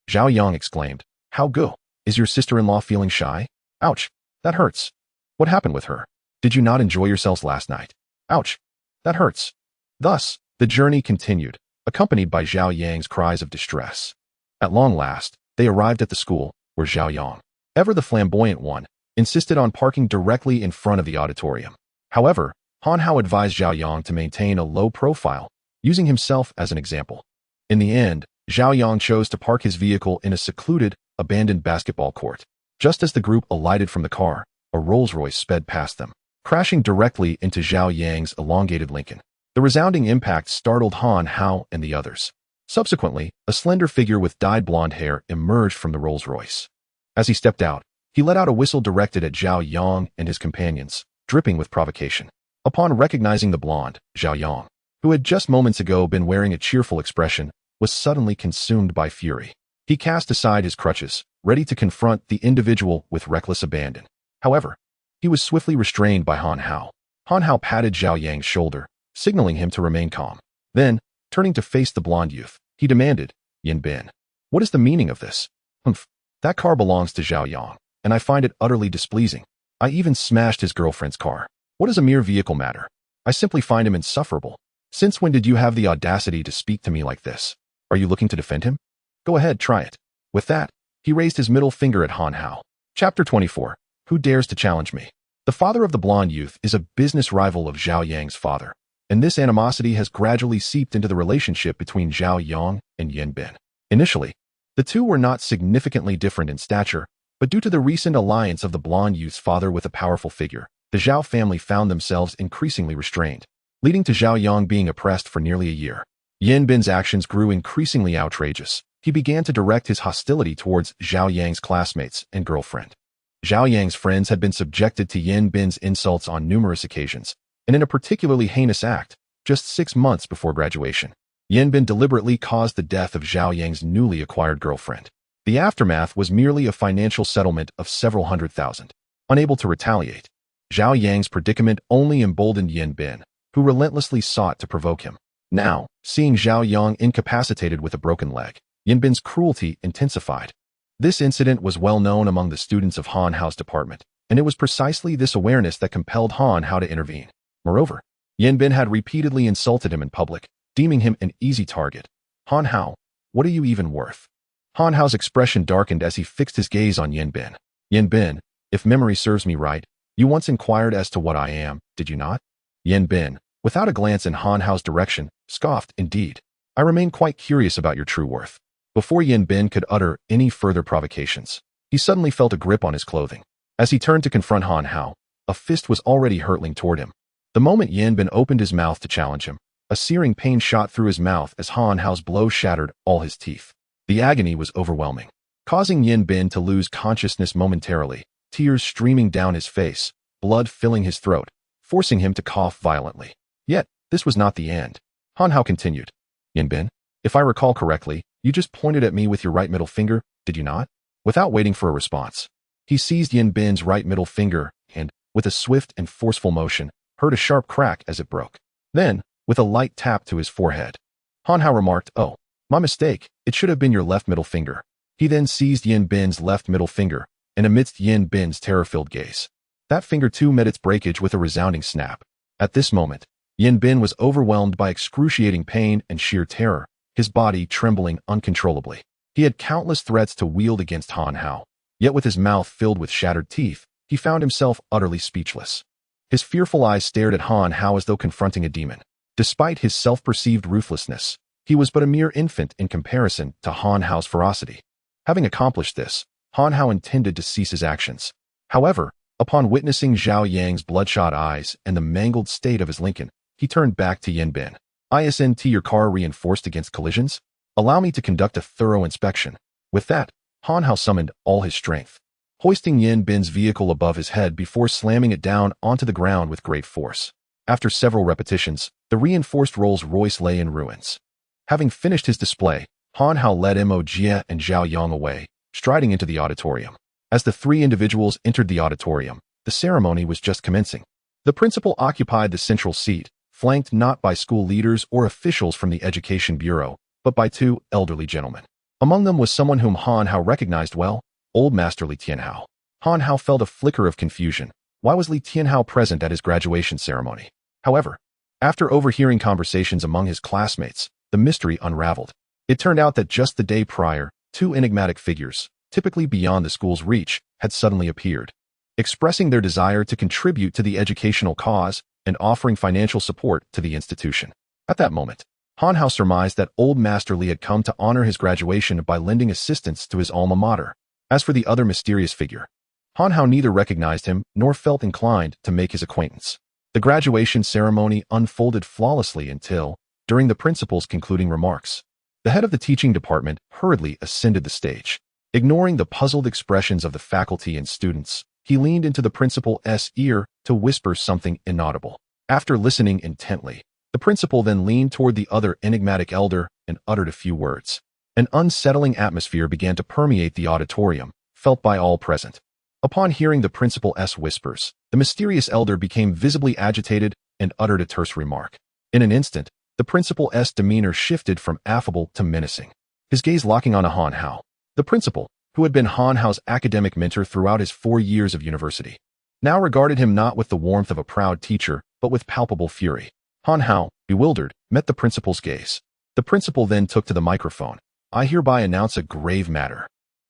Zhao Yang exclaimed, "How go? Is your sister-in-law feeling shy? Ouch, that hurts. What happened with her? Did you not enjoy yourselves last night? Ouch, that hurts." Thus, the journey continued, accompanied by Zhao Yang's cries of distress. At long last, they arrived at the school, where Zhao Yang, ever the flamboyant one, insisted on parking directly in front of the auditorium. However, Han Hao advised Zhao Yang to maintain a low profile, using himself as an example. In the end, Zhao Yang chose to park his vehicle in a secluded, abandoned basketball court. Just as the group alighted from the car, a Rolls-Royce sped past them, crashing directly into Zhao Yang's elongated Lincoln. The resounding impact startled Han Hao and the others. Subsequently, a slender figure with dyed blonde hair emerged from the Rolls-Royce. As he stepped out, he let out a whistle directed at Zhao Yang and his companions, dripping with provocation. Upon recognizing the blonde, Zhao Yang, who had just moments ago been wearing a cheerful expression, was suddenly consumed by fury. He cast aside his crutches, ready to confront the individual with reckless abandon. However, he was swiftly restrained by Han Hao. Han Hao patted Zhao Yang's shoulder, signaling him to remain calm. Then, turning to face the blonde youth, he demanded, "Yin Bin, what is the meaning of this?" "Humph, that car belongs to Zhao Yang, and I find it utterly displeasing. I even smashed his girlfriend's car. What does a mere vehicle matter? I simply find him insufferable. Since when did you have the audacity to speak to me like this? Are you looking to defend him? Go ahead, try it." With that, he raised his middle finger at Han Hao. Chapter 24. Who dares to challenge me? The father of the blonde youth is a business rival of Zhao Yang's father, and this animosity has gradually seeped into the relationship between Zhao Yang and Yin Bin. Initially, the two were not significantly different in stature, but due to the recent alliance of the blonde youth's father with a powerful figure, the Zhao family found themselves increasingly restrained, leading to Zhao Yang being oppressed for nearly a year. Yin Bin's actions grew increasingly outrageous. He began to direct his hostility towards Zhao Yang's classmates and girlfriend. Zhao Yang's friends had been subjected to Yin Bin's insults on numerous occasions, and in a particularly heinous act, just 6 months before graduation, Yin Bin deliberately caused the death of Zhao Yang's newly acquired girlfriend. The aftermath was merely a financial settlement of several $100,000. Unable to retaliate, Zhao Yang's predicament only emboldened Yin Bin, who relentlessly sought to provoke him. Now, seeing Zhao Yang incapacitated with a broken leg, Yin Bin's cruelty intensified. This incident was well known among the students of Han Hao's department, and it was precisely this awareness that compelled Han Hao to intervene. Moreover, Yin Bin had repeatedly insulted him in public, deeming him an easy target. "Han Hao, what are you even worth?" Han Hao's expression darkened as he fixed his gaze on Yin Bin. "Yin Bin, if memory serves me right, you once inquired as to what I am, did you not?" Yin Bin, without a glance in Han Hao's direction, scoffed, "Indeed. I remain quite curious about your true worth." Before Yin Bin could utter any further provocations, he suddenly felt a grip on his clothing. As he turned to confront Han Hao, a fist was already hurtling toward him. The moment Yin Bin opened his mouth to challenge him, a searing pain shot through his mouth as Han Hao's blow shattered all his teeth. The agony was overwhelming, causing Yin Bin to lose consciousness momentarily, tears streaming down his face, blood filling his throat, forcing him to cough violently. Yet, this was not the end. Han Hao continued, "Yin Bin, if I recall correctly, you just pointed at me with your right middle finger, did you not?" Without waiting for a response, he seized Yin Bin's right middle finger and, with a swift and forceful motion, heard a sharp crack as it broke. Then, with a light tap to his forehead, Han Hao remarked, "Oh, my mistake, it should have been your left middle finger." He then seized Yin Bin's left middle finger, and amidst Yin Bin's terror-filled gaze, that finger too met its breakage with a resounding snap. At this moment, Yin Bin was overwhelmed by excruciating pain and sheer terror, his body trembling uncontrollably. He had countless threats to wield against Han Hao, yet with his mouth filled with shattered teeth, he found himself utterly speechless. His fearful eyes stared at Han Hao as though confronting a demon. Despite his self-perceived ruthlessness, he was but a mere infant in comparison to Han Hao's ferocity. Having accomplished this, Han Hao intended to cease his actions. However, upon witnessing Zhao Yang's bloodshot eyes and the mangled state of his Lincoln, he turned back to Yin Bin. "Isn't your car reinforced against collisions? Allow me to conduct a thorough inspection." With that, Han Hao summoned all his strength, hoisting Yin Bin's vehicle above his head before slamming it down onto the ground with great force. After several repetitions, the reinforced Rolls-Royce lay in ruins. Having finished his display, Han Hao led Mo Jie and Zhao Yang away, striding into the auditorium. As the three individuals entered the auditorium, the ceremony was just commencing. The principal occupied the central seat, flanked not by school leaders or officials from the Education Bureau, but by two elderly gentlemen. Among them was someone whom Han Hao recognized well, Old Master Li Tianhao. Han Hao felt a flicker of confusion. Why was Li Tianhao present at his graduation ceremony? However, after overhearing conversations among his classmates, the mystery unraveled. It turned out that just the day prior, two enigmatic figures, typically beyond the school's reach, had suddenly appeared, expressing their desire to contribute to the educational cause and offering financial support to the institution. At that moment, Han Hao surmised that Old Master Li had come to honor his graduation by lending assistance to his alma mater. As for the other mysterious figure, Han Hao neither recognized him nor felt inclined to make his acquaintance. The graduation ceremony unfolded flawlessly until, during the principal's concluding remarks, the head of the teaching department hurriedly ascended the stage. Ignoring the puzzled expressions of the faculty and students, he leaned into the principal's ear to whisper something inaudible. After listening intently, the principal then leaned toward the other enigmatic elder and uttered a few words. An unsettling atmosphere began to permeate the auditorium, felt by all present. Upon hearing the principal's whispers, the mysterious elder became visibly agitated and uttered a terse remark. In an instant, the principal's demeanor shifted from affable to menacing, his gaze locking on Han Hao. The principal, who had been Han Hao's academic mentor throughout his 4 years of university, now regarded him not with the warmth of a proud teacher, but with palpable fury. Han Hao, bewildered, met the principal's gaze. The principal then took to the microphone. "I hereby announce a grave matter.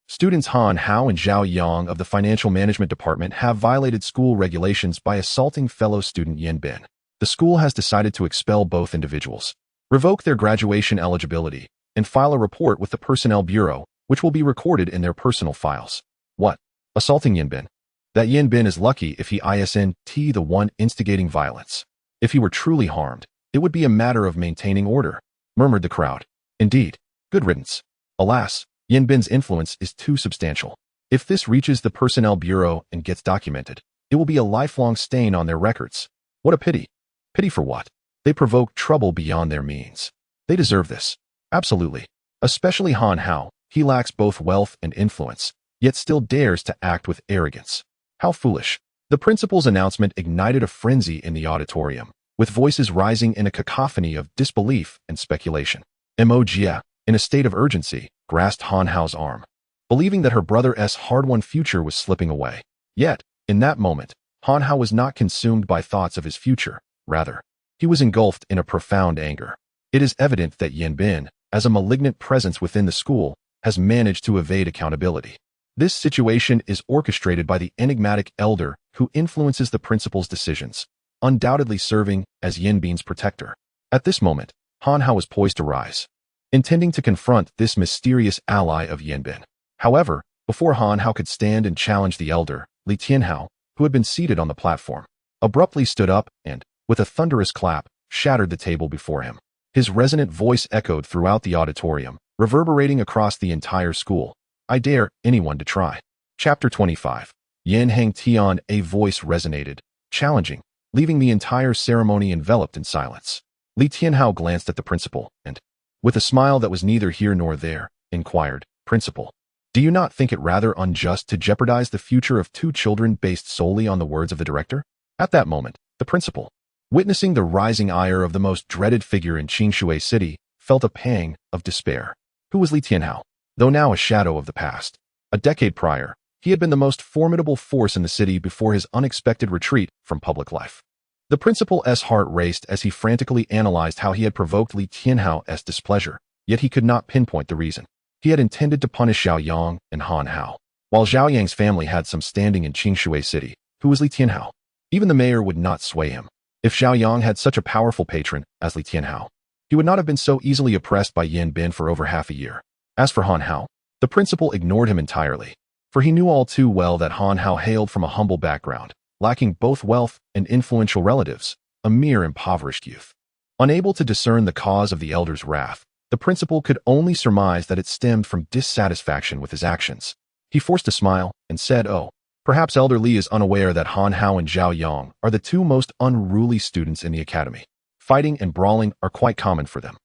Students Han Hao and Zhao Yang of the Financial Management Department have violated school regulations by assaulting fellow student Yin Bin. The school has decided to expel both individuals, revoke their graduation eligibility, and file a report with the Personnel Bureau, which will be recorded in their personal files." "What? Assaulting Yin Bin? That Yin Bin is lucky if he isn't the one instigating violence. If he were truly harmed, it would be a matter of maintaining order," murmured the crowd. "Indeed, good riddance. Alas, Yin Bin's influence is too substantial. If this reaches the Personnel Bureau and gets documented, it will be a lifelong stain on their records. What a pity." "Pity for what? They provoke trouble beyond their means. They deserve this. Absolutely. Especially Han Hao. He lacks both wealth and influence, yet still dares to act with arrogance. How foolish." The principal's announcement ignited a frenzy in the auditorium, with voices rising in a cacophony of disbelief and speculation. Mo Jie, in a state of urgency, grasped Han Hao's arm, believing that her brother's hard-won future was slipping away. Yet, in that moment, Han Hao was not consumed by thoughts of his future. Rather, he was engulfed in a profound anger. It is evident that Yin Bin, as a malignant presence within the school, has managed to evade accountability. This situation is orchestrated by the enigmatic elder who influences the principal's decisions, undoubtedly serving as Yin Bin's protector. At this moment, Han Hao was poised to rise, intending to confront this mysterious ally of Yin Bin. However, before Han Hao could stand and challenge the elder, Li Tianhao, who had been seated on the platform, abruptly stood up and, with a thunderous clap, shattered the table before him. His resonant voice echoed throughout the auditorium, reverberating across the entire school. "I dare anyone to try." Chapter 25. Yan Hang Tian. A voice resonated, challenging, leaving the entire ceremony enveloped in silence. Li Tianhao glanced at the principal and, with a smile that was neither here nor there, inquired, "Principal, Do you not think it rather unjust to jeopardize the future of two children based solely on the words of the director? At that moment, the principal, witnessing the rising ire of the most dreaded figure in Qingshui City, felt a pang of despair. Who was Li Tianhao? Though now a shadow of the past, a decade prior, he had been the most formidable force in the city before his unexpected retreat from public life. The principal's heart raced as he frantically analyzed how he had provoked Li Tianhao's displeasure, yet he could not pinpoint the reason. He had intended to punish Zhao Yang and Han Hao. While Zhao Yang's family had some standing in Qingshui City, who was Li Tianhao? Even the mayor would not sway him. If Zhao Yang had such a powerful patron as Li Tianhao, he would not have been so easily oppressed by Yan Bin for over half a year. As for Han Hao, the principal ignored him entirely, for he knew all too well that Han Hao hailed from a humble background, lacking both wealth and influential relatives, a mere impoverished youth. Unable to discern the cause of the elder's wrath, the principal could only surmise that it stemmed from dissatisfaction with his actions. He forced a smile and said, "Oh, perhaps Elder Li is unaware that Han Hao and Zhao Yang are the two most unruly students in the academy. Fighting and brawling are quite common for them.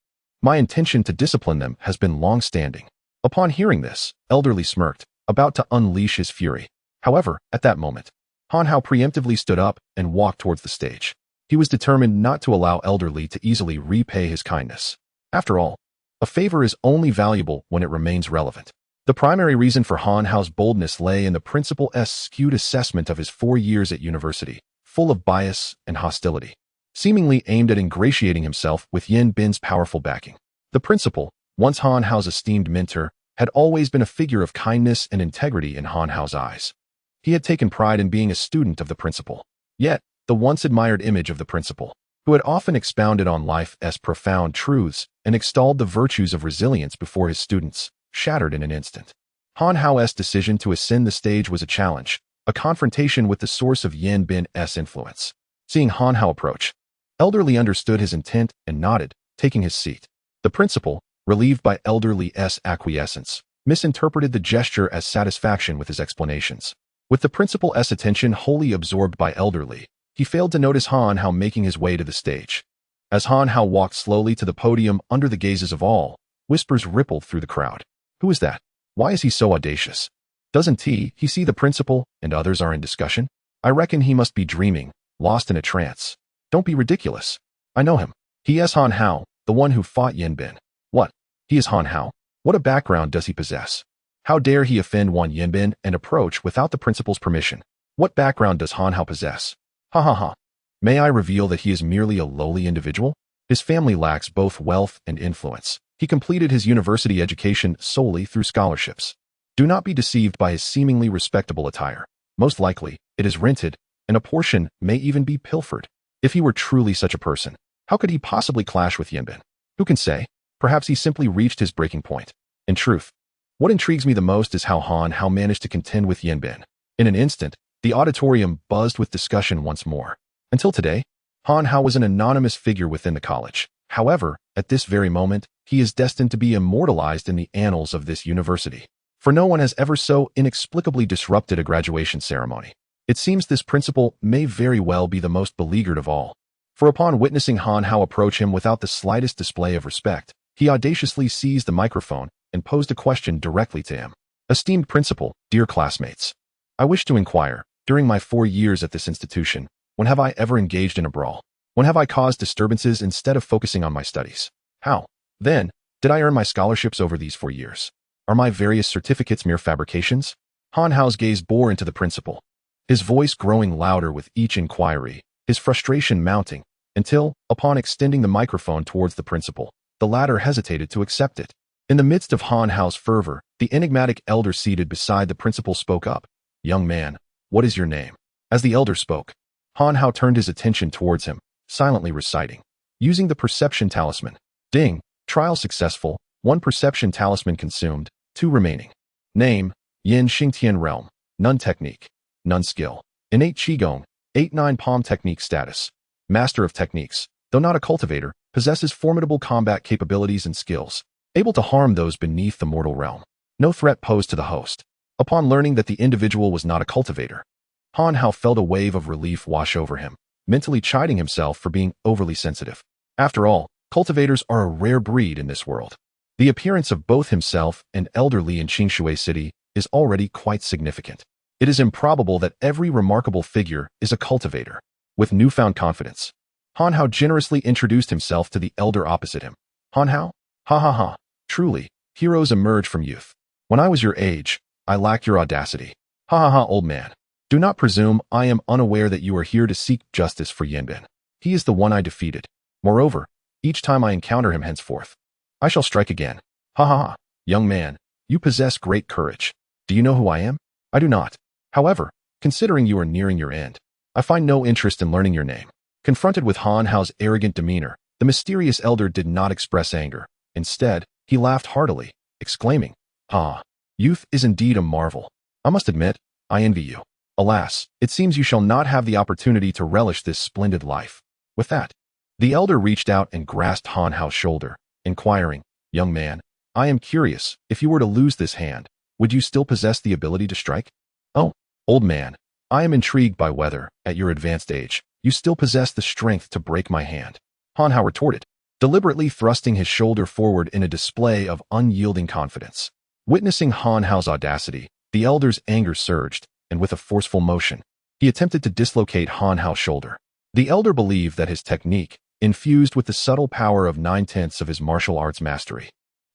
My intention to discipline them has been long-standing." Upon hearing this, Elder Li smirked, about to unleash his fury. However, at that moment, Han Hao preemptively stood up and walked towards the stage. He was determined not to allow Elder Li to easily repay his kindness. After all, a favor is only valuable when it remains relevant. The primary reason for Han Hao's boldness lay in the principal's skewed assessment of his 4 years at university, full of bias and hostility, seemingly aimed at ingratiating himself with Yan Bin's powerful backing. The principal, once Han Hao's esteemed mentor, had always been a figure of kindness and integrity in Han Hao's eyes. He had taken pride in being a student of the principal. Yet, the once admired image of the principal, who had often expounded on life's profound truths and extolled the virtues of resilience before his students, shattered in an instant. Han Hao's decision to ascend the stage was a challenge, a confrontation with the source of Yan Bin's influence. Seeing Han Hao approach, Elder Li understood his intent and nodded, taking his seat. The principal, relieved by Elder Li's acquiescence, misinterpreted the gesture as satisfaction with his explanations. With the principal's attention wholly absorbed by Elder Li, he failed to notice Han Hao making his way to the stage. As Han Hao walked slowly to the podium under the gazes of all, whispers rippled through the crowd. Who is that? Why is he so audacious? Doesn't he see the principal and others are in discussion? I reckon he must be dreaming, lost in a trance. Don't be ridiculous. I know him. He is Han Hao, the one who fought Yan Bin. What? He is Han Hao? What a background does he possess? How dare he offend one Yan Bin and approach without the principal's permission? What background does Han Hao possess? Ha ha ha. May I reveal that he is merely a lowly individual? His family lacks both wealth and influence. He completed his university education solely through scholarships. Do not be deceived by his seemingly respectable attire. Most likely, it is rented, and a portion may even be pilfered. If he were truly such a person, how could he possibly clash with Yan Bin? Who can say? Perhaps he simply reached his breaking point. In truth, what intrigues me the most is how Han Hao managed to contend with Yan Bin. In an instant, the auditorium buzzed with discussion once more. Until today, Han Hao was an anonymous figure within the college. However, at this very moment, he is destined to be immortalized in the annals of this university. For no one has ever so inexplicably disrupted a graduation ceremony. It seems this principal may very well be the most beleaguered of all. For upon witnessing Han Hao approach him without the slightest display of respect, he audaciously seized the microphone and posed a question directly to him. Esteemed principal, dear classmates, I wish to inquire, during my 4 years at this institution, when have I ever engaged in a brawl? When have I caused disturbances instead of focusing on my studies? How, then, did I earn my scholarships over these 4 years? Are my various certificates mere fabrications? Han Hao's gaze bore into the principal, his voice growing louder with each inquiry, his frustration mounting, until, upon extending the microphone towards the principal, the latter hesitated to accept it. In the midst of Han Hao's fervor, the enigmatic elder seated beside the principal spoke up. Young man, what is your name? As the elder spoke, Han Hao turned his attention towards him, silently reciting. Using the perception talisman. Ding, trial successful, 1 perception talisman consumed, 2 remaining. Name, Yin Xingtian Realm, none technique, none skill. Innate Qigong, 8-9 palm technique status. Master of techniques, though not a cultivator, possesses formidable combat capabilities and skills, able to harm those beneath the mortal realm. No threat posed to the host. Upon learning that the individual was not a cultivator, Han Hao felt a wave of relief wash over him, mentally chiding himself for being overly sensitive. After all, cultivators are a rare breed in this world. The appearance of both himself and Elder Li in Qingshui City is already quite significant. It is improbable that every remarkable figure is a cultivator. With newfound confidence, Han Hao generously introduced himself to the elder opposite him. Han Hao? Ha ha ha. Truly, heroes emerge from youth. When I was your age, I lacked your audacity. Ha ha ha, old man. Do not presume I am unaware that you are here to seek justice for Yanbin. He is the one I defeated. Moreover, each time I encounter him henceforth, I shall strike again. Ha ha ha. Young man, you possess great courage. Do you know who I am? I do not. However, considering you are nearing your end, I find no interest in learning your name. Confronted with Han Hao's arrogant demeanor, the mysterious elder did not express anger. Instead, he laughed heartily, exclaiming, "Ah, youth is indeed a marvel. I must admit, I envy you. Alas, it seems you shall not have the opportunity to relish this splendid life." With that, the elder reached out and grasped Han Hao's shoulder, inquiring, "Young man, I am curious, if you were to lose this hand, would you still possess the ability to strike?" "Oh, old man, I am intrigued by whether, at your advanced age, you still possess the strength to break my hand," Han Hao retorted, deliberately thrusting his shoulder forward in a display of unyielding confidence. Witnessing Han Hao's audacity, the elder's anger surged, and with a forceful motion, he attempted to dislocate Han Hao's shoulder. The elder believed that his technique, infused with the subtle power of 9/10 of his martial arts mastery,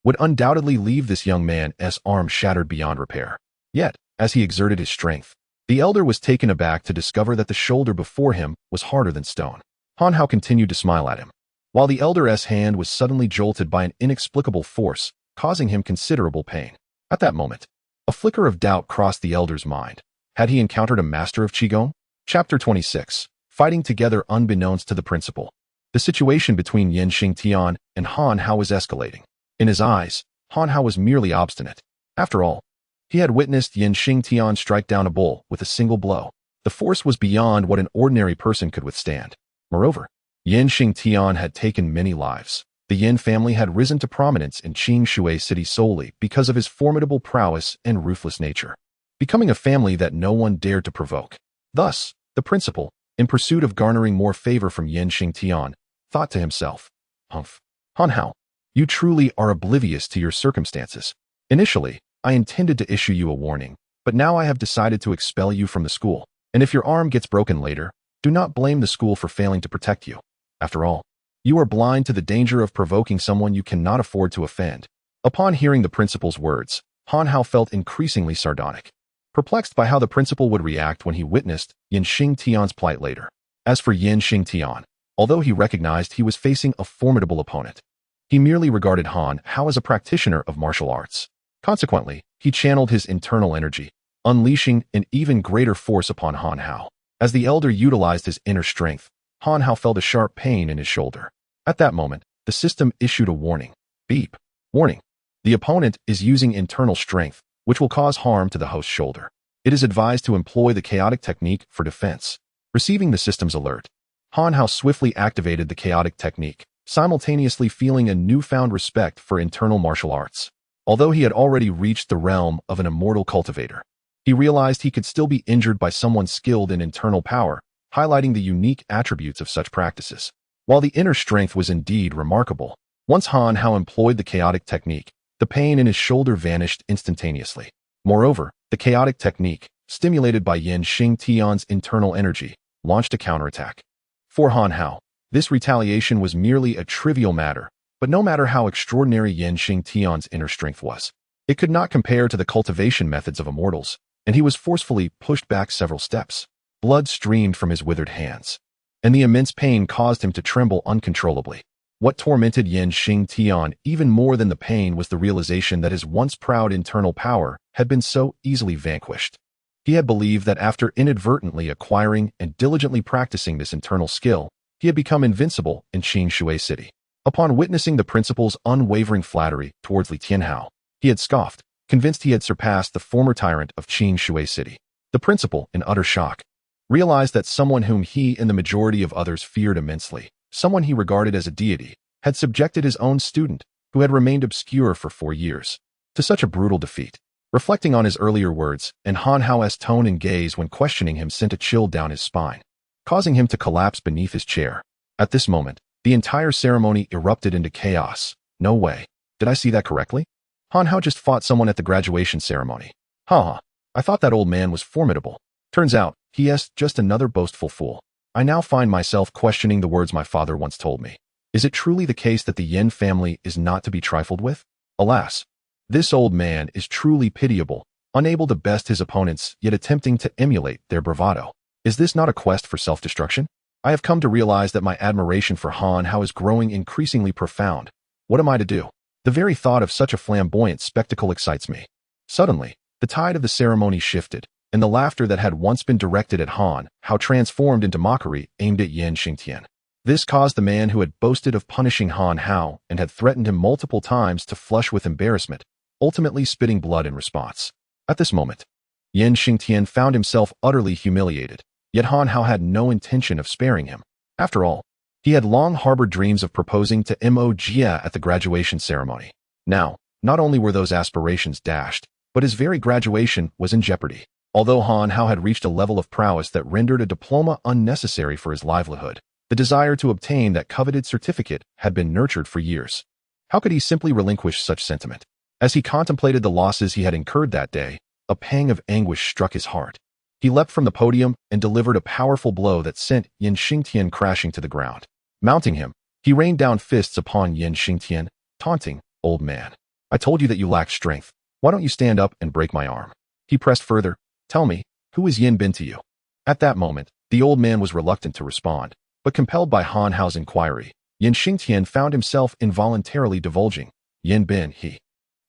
would undoubtedly leave this young man's arm shattered beyond repair. Yet, as he exerted his strength, the elder was taken aback to discover that the shoulder before him was harder than stone. Han Hao continued to smile at him, while the elder's hand was suddenly jolted by an inexplicable force, causing him considerable pain. At that moment, a flicker of doubt crossed the elder's mind. Had he encountered a master of Qigong? Chapter 26. Fighting together unbeknownst to the principal. The situation between Yen Xingtian and Han Hao was escalating. In his eyes, Han Hao was merely obstinate. After all, he had witnessed Yen Xingtian strike down a bull with a single blow. The force was beyond what an ordinary person could withstand. Moreover, Yen Xingtian had taken many lives. The Yen family had risen to prominence in Shui City solely because of his formidable prowess and ruthless nature, becoming a family that no one dared to provoke. Thus, the principal, in pursuit of garnering more favor from Yen Xingtian, thought to himself, "Humph, Han Hao, you truly are oblivious to your circumstances. Initially, I intended to issue you a warning, but now I have decided to expel you from the school, and if your arm gets broken later, do not blame the school for failing to protect you. After all, you are blind to the danger of provoking someone you cannot afford to offend." Upon hearing the principal's words, Han Hao felt increasingly sardonic, perplexed by how the principal would react when he witnessed Yen Xingtian's plight later. As for Yen Xingtian, although he recognized he was facing a formidable opponent, he merely regarded Han Hao as a practitioner of martial arts. Consequently, he channeled his internal energy, unleashing an even greater force upon Han Hao. As the elder utilized his inner strength, Han Hao felt a sharp pain in his shoulder. At that moment, the system issued a warning. Beep. Warning. The opponent is using internal strength, which will cause harm to the host's shoulder. It is advised to employ the chaotic technique for defense. Receiving the system's alert, Han Hao swiftly activated the chaotic technique, simultaneously feeling a newfound respect for internal martial arts. Although he had already reached the realm of an immortal cultivator, he realized he could still be injured by someone skilled in internal power, highlighting the unique attributes of such practices. While the inner strength was indeed remarkable, once Han Hao employed the chaotic technique, the pain in his shoulder vanished instantaneously. Moreover, the chaotic technique, stimulated by Yen Xingtian's internal energy, launched a counterattack. For Han Hao, this retaliation was merely a trivial matter, but no matter how extraordinary Yen Xingtian's inner strength was, it could not compare to the cultivation methods of immortals, and he was forcefully pushed back several steps. Blood streamed from his withered hands, and the immense pain caused him to tremble uncontrollably. What tormented Yen Xingtian even more than the pain was the realization that his once proud internal power had been so easily vanquished. He had believed that after inadvertently acquiring and diligently practicing this internal skill, he had become invincible in Shui City. Upon witnessing the principal's unwavering flattery towards Li Tianhao, he had scoffed, convinced he had surpassed the former tyrant of Shui City. The principal, in utter shock, realized that someone whom he and the majority of others feared immensely, someone he regarded as a deity, had subjected his own student, who had remained obscure for 4 years, to such a brutal defeat. Reflecting on his earlier words, and Han Hao's tone and gaze when questioning him sent a chill down his spine, causing him to collapse beneath his chair. At this moment, the entire ceremony erupted into chaos. No way. Did I see that correctly? Han Hao just fought someone at the graduation ceremony. Ha! I thought that old man was formidable. Turns out, he is just another boastful fool. I now find myself questioning the words my father once told me. Is it truly the case that the Yin family is not to be trifled with? Alas, this old man is truly pitiable, unable to best his opponents, yet attempting to emulate their bravado. Is this not a quest for self-destruction? I have come to realize that my admiration for Han Hao is growing increasingly profound. What am I to do? The very thought of such a flamboyant spectacle excites me. Suddenly, the tide of the ceremony shifted, and the laughter that had once been directed at Han Hao transformed into mockery aimed at Yan Xingtian. This caused the man who had boasted of punishing Han Hao and had threatened him multiple times to flush with embarrassment, ultimately spitting blood in response. At this moment, Yan Xingtian found himself utterly humiliated, yet Han Hao had no intention of sparing him. After all, he had long harbored dreams of proposing to Mo Jia at the graduation ceremony. Now, not only were those aspirations dashed, but his very graduation was in jeopardy. Although Han Hao had reached a level of prowess that rendered a diploma unnecessary for his livelihood, the desire to obtain that coveted certificate had been nurtured for years. How could he simply relinquish such sentiment? As he contemplated the losses he had incurred that day, a pang of anguish struck his heart. He leapt from the podium and delivered a powerful blow that sent Yan Xingtian crashing to the ground. Mounting him, he rained down fists upon Yan Xingtian, taunting, "Old man, I told you that you lacked strength. Why don't you stand up and break my arm?" He pressed further, "Tell me, who has Yin been to you?" At that moment, the old man was reluctant to respond, but compelled by Han Hao's inquiry, Yan Xingtian found himself involuntarily divulging, "Yin bin he.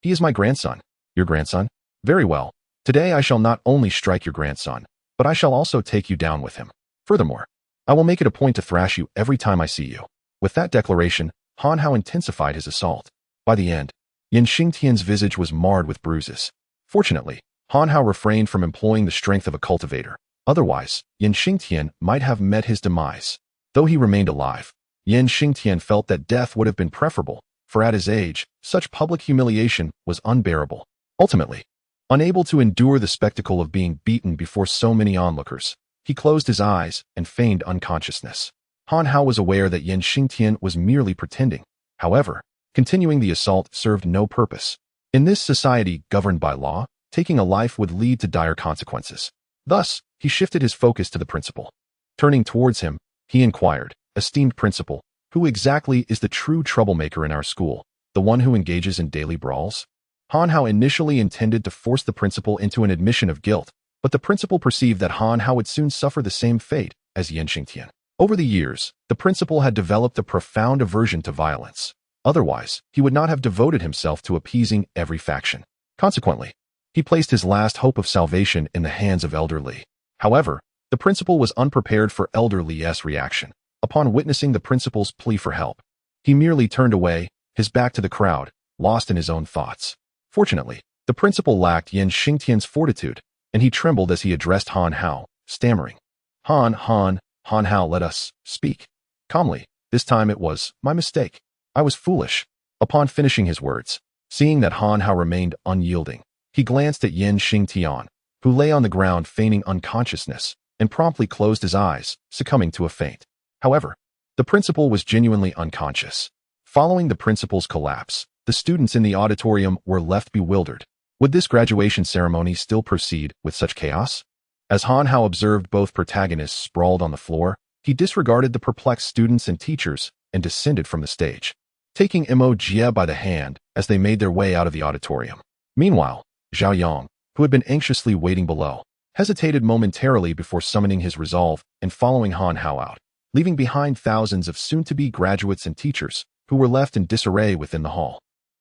He is my grandson." "Your grandson? Very well. Today I shall not only strike your grandson, but I shall also take you down with him. Furthermore, I will make it a point to thrash you every time I see you." With that declaration, Han Hao intensified his assault. By the end, Yan Xingtian's visage was marred with bruises. Fortunately, Han Hao refrained from employing the strength of a cultivator. Otherwise, Yan Xingtian might have met his demise. Though he remained alive, Yan Xingtian felt that death would have been preferable, for at his age, such public humiliation was unbearable. Ultimately, unable to endure the spectacle of being beaten before so many onlookers, he closed his eyes and feigned unconsciousness. Han Hao was aware that Yan Xingtian was merely pretending. However, continuing the assault served no purpose. In this society governed by law, taking a life would lead to dire consequences. Thus, he shifted his focus to the principal. Turning towards him, he inquired, "Esteemed principal, who exactly is the true troublemaker in our school, the one who engages in daily brawls?" Han Hao initially intended to force the principal into an admission of guilt, but the principal perceived that Han Hao would soon suffer the same fate as Yan Xingtian. Over the years, the principal had developed a profound aversion to violence. Otherwise, he would not have devoted himself to appeasing every faction. Consequently, he placed his last hope of salvation in the hands of Elder Li. However, the principal was unprepared for Elder Li's reaction. Upon witnessing the principal's plea for help, he merely turned away, his back to the crowd, lost in his own thoughts. Fortunately, the principal lacked Yan Xingtian's fortitude, and he trembled as he addressed Han Hao, stammering, Han Hao, let us speak." Calmly, this time it was, "My mistake. I was foolish." Upon finishing his words, seeing that Han Hao remained unyielding, he glanced at Yan Xingtian, who lay on the ground feigning unconsciousness, and promptly closed his eyes, succumbing to a faint. However, the principal was genuinely unconscious. Following the principal's collapse, the students in the auditorium were left bewildered. Would this graduation ceremony still proceed with such chaos? As Han Hao observed both protagonists sprawled on the floor, he disregarded the perplexed students and teachers and descended from the stage, taking Mo Jia by the hand as they made their way out of the auditorium. Meanwhile, Zhao Yang, who had been anxiously waiting below, hesitated momentarily before summoning his resolve and following Han Hao out, leaving behind thousands of soon-to-be graduates and teachers who were left in disarray within the hall.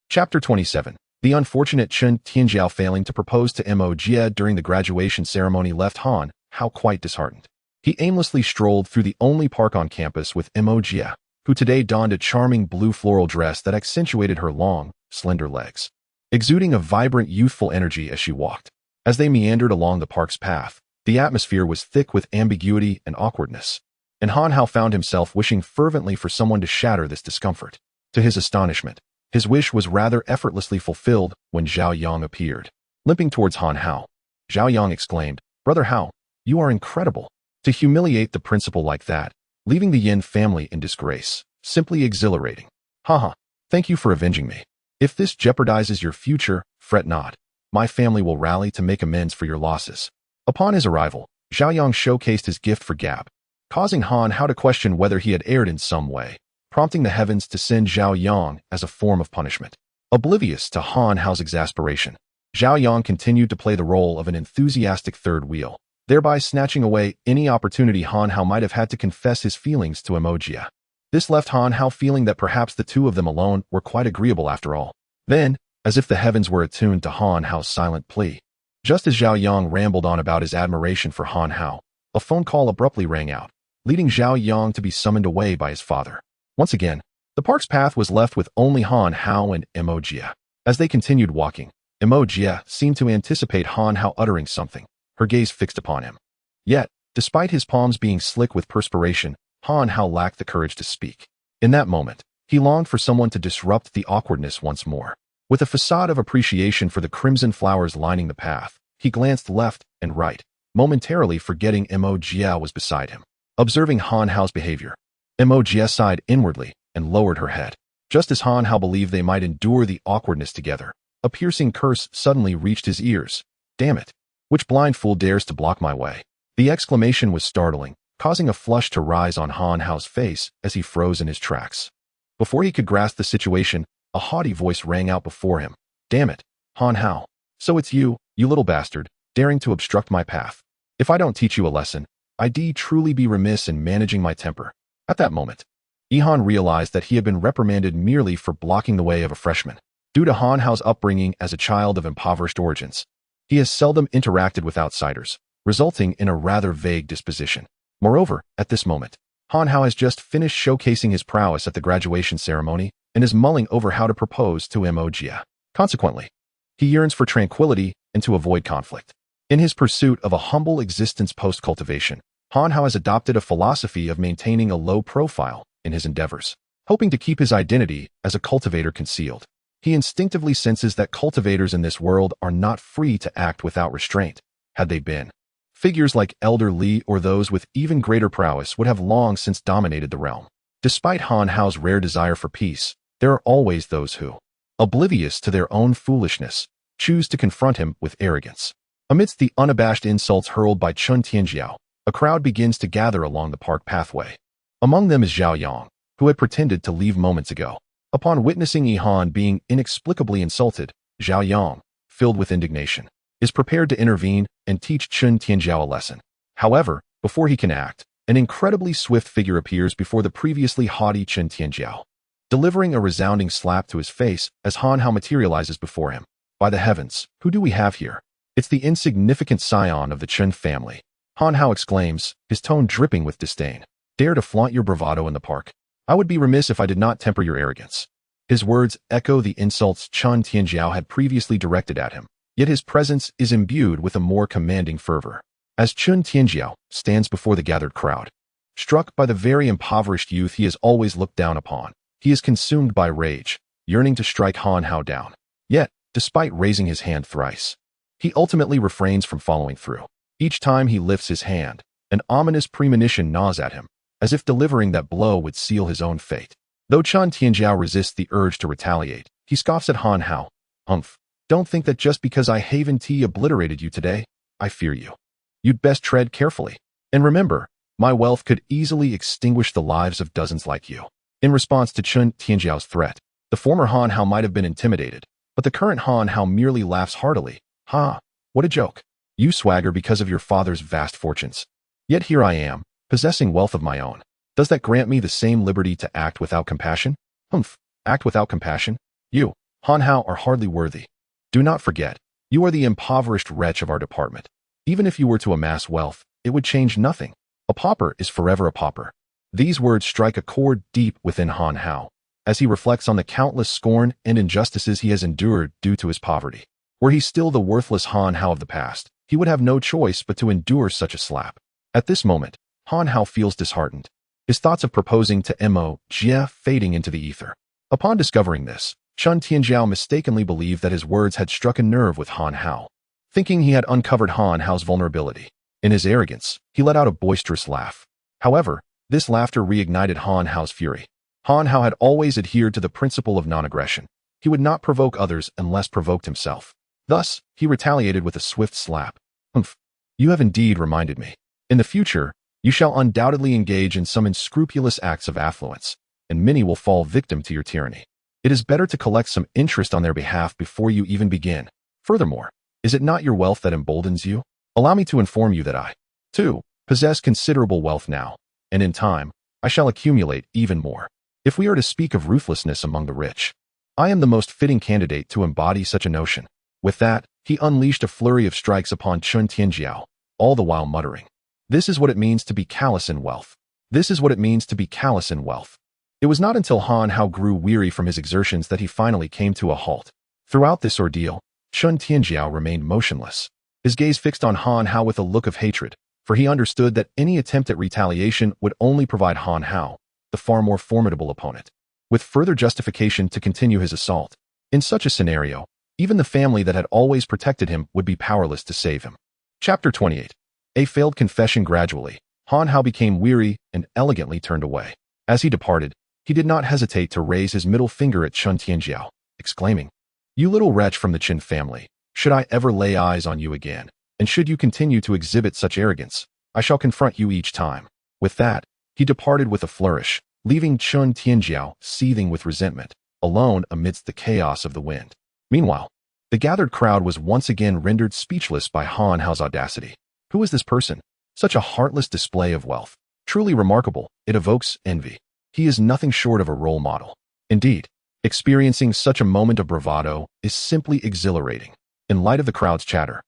Chapter 27. The unfortunate Chen Tianjiao failing to propose to Mo Jia during the graduation ceremony left Han Hao quite disheartened. He aimlessly strolled through the only park on campus with Mo Jia, who today donned a charming blue floral dress that accentuated her long, slender legs, exuding a vibrant youthful energy as she walked. As they meandered along the park's path, the atmosphere was thick with ambiguity and awkwardness, and Han Hao found himself wishing fervently for someone to shatter this discomfort. To his astonishment, his wish was rather effortlessly fulfilled when Zhao Yang appeared. Limping towards Han Hao, Zhao Yang exclaimed, "Brother Hao, you are incredible. To humiliate the principal like that, leaving the Yin family in disgrace, simply exhilarating. Haha, thank you for avenging me. If this jeopardizes your future, fret not. my family will rally to make amends for your losses." Upon his arrival, Zhao Yang showcased his gift for gab, causing Han Hao to question whether he had erred in some way, prompting the heavens to send Zhao Yang as a form of punishment. Oblivious to Han Hao's exasperation, Zhao Yang continued to play the role of an enthusiastic third wheel, thereby snatching away any opportunity Han Hao might have had to confess his feelings to Emoji. This left Han Hao feeling that perhaps the two of them alone were quite agreeable after all. Then, as if the heavens were attuned to Han Hao's silent plea, just as Zhao Yang rambled on about his admiration for Han Hao, a phone call abruptly rang out, leading Zhao Yang to be summoned away by his father. Once again, the park's path was left with only Han Hao and Emoji. As they continued walking, Emoji seemed to anticipate Han Hao uttering something, her gaze fixed upon him. Yet, despite his palms being slick with perspiration, Han Hao lacked the courage to speak. In that moment, he longed for someone to disrupt the awkwardness once more. With a facade of appreciation for the crimson flowers lining the path, he glanced left and right, momentarily forgetting Emoji was beside him. Observing Han Hao's behavior, Emoji sighed inwardly and lowered her head. Just as Han Hao believed they might endure the awkwardness together, a piercing curse suddenly reached his ears. "Damn it! Which blind fool dares to block my way?" The exclamation was startling, causing a flush to rise on Han Hao's face as he froze in his tracks. Before he could grasp the situation, a haughty voice rang out before him. "Damn it, Han Hao. So it's you, you little bastard, daring to obstruct my path. If I don't teach you a lesson, I'd truly be remiss in managing my temper." At that moment, Han realized that he had been reprimanded merely for blocking the way of a freshman. Due to Han Hao's upbringing as a child of impoverished origins, he has seldom interacted with outsiders, resulting in a rather vague disposition. Moreover, at this moment, Han Hao has just finished showcasing his prowess at the graduation ceremony and is mulling over how to propose to Emoji. Consequently, he yearns for tranquility and to avoid conflict. In his pursuit of a humble existence post-cultivation, Han Hao has adopted a philosophy of maintaining a low profile in his endeavors, hoping to keep his identity as a cultivator concealed. He instinctively senses that cultivators in this world are not free to act without restraint. Had they been, figures like Elder Li or those with even greater prowess would have long since dominated the realm. Despite Han Hao's rare desire for peace, there are always those who, oblivious to their own foolishness, choose to confront him with arrogance. Amidst the unabashed insults hurled by Chun Tianjiao, a crowd begins to gather along the park pathway. Among them is Zhao Yang, who had pretended to leave moments ago. Upon witnessing Han being inexplicably insulted, Zhao Yang, filled with indignation, is prepared to intervene and teach Chun Tianjiao a lesson. However, before he can act, an incredibly swift figure appears before the previously haughty Chun Tianjiao, delivering a resounding slap to his face as Han Hao materializes before him. "By the heavens, who do we have here? It's the insignificant scion of the Chen family," Han Hao exclaims, his tone dripping with disdain. "Dare to flaunt your bravado in the park? I would be remiss if I did not temper your arrogance." His words echo the insults Chun Tianjiao had previously directed at him, yet his presence is imbued with a more commanding fervor. As Chun Tianjiao stands before the gathered crowd, struck by the very impoverished youth he has always looked down upon, he is consumed by rage, yearning to strike Han Hao down. Yet, despite raising his hand thrice, he ultimately refrains from following through. Each time he lifts his hand, an ominous premonition gnaws at him, as if delivering that blow would seal his own fate. Though Chun Tianjiao resists the urge to retaliate, he scoffs at Han Hao. "Humph, don't think that just because I Haven Tea obliterated you today, I fear you. You'd best tread carefully. And remember, my wealth could easily extinguish the lives of dozens like you." In response to Chun Tianjiao's threat, the former Han Hao might have been intimidated, but the current Han Hao merely laughs heartily. "Ha, what a joke. You swagger because of your father's vast fortunes. Yet here I am, possessing wealth of my own. Does that grant me the same liberty to act without compassion? Humph, act without compassion? You, Han Hao, are hardly worthy. Do not forget, you are the impoverished wretch of our department. Even if you were to amass wealth, it would change nothing. A pauper is forever a pauper." These words strike a chord deep within Han Hao, as he reflects on the countless scorn and injustices he has endured due to his poverty. Were he still the worthless Han Hao of the past, he would have no choice but to endure such a slap. At this moment, Han Hao feels disheartened, his thoughts of proposing to Emoji fading into the ether. Upon discovering this, Chun Tianjiao mistakenly believed that his words had struck a nerve with Han Hao, thinking he had uncovered Han Hao's vulnerability. In his arrogance, he let out a boisterous laugh. However, this laughter reignited Han Hao's fury. Han Hao had always adhered to the principle of non-aggression. He would not provoke others unless provoked himself. Thus, he retaliated with a swift slap. Humph. You have indeed reminded me. In the future, you shall undoubtedly engage in some unscrupulous acts of affluence, and many will fall victim to your tyranny. It is better to collect some interest on their behalf before you even begin. Furthermore, is it not your wealth that emboldens you? Allow me to inform you that I, too, possess considerable wealth now, and in time, I shall accumulate even more. If we are to speak of ruthlessness among the rich, I am the most fitting candidate to embody such a notion. With that, he unleashed a flurry of strikes upon Chun Tianjiao, all the while muttering, "This is what it means to be callous in wealth. This is what it means to be callous in wealth." It was not until Han Hao grew weary from his exertions that he finally came to a halt. Throughout this ordeal, Chun Tianjiao remained motionless, his gaze fixed on Han Hao with a look of hatred, for he understood that any attempt at retaliation would only provide Han Hao, the far more formidable opponent, with further justification to continue his assault. In such a scenario, even the family that had always protected him would be powerless to save him. Chapter 28. A failed confession. Gradually, Han Hao became weary and elegantly turned away. As he departed, he did not hesitate to raise his middle finger at Chun Tianjiao, exclaiming, "You little wretch from the Qin family, should I ever lay eyes on you again, and should you continue to exhibit such arrogance, I shall confront you each time." With that, he departed with a flourish, leaving Chun Tianjiao seething with resentment, alone amidst the chaos of the wind. Meanwhile, the gathered crowd was once again rendered speechless by Han Hao's audacity. Who is this person? Such a heartless display of wealth. Truly remarkable, it evokes envy. He is nothing short of a role model. Indeed, experiencing such a moment of bravado is simply exhilarating. In light of the crowd's chatter,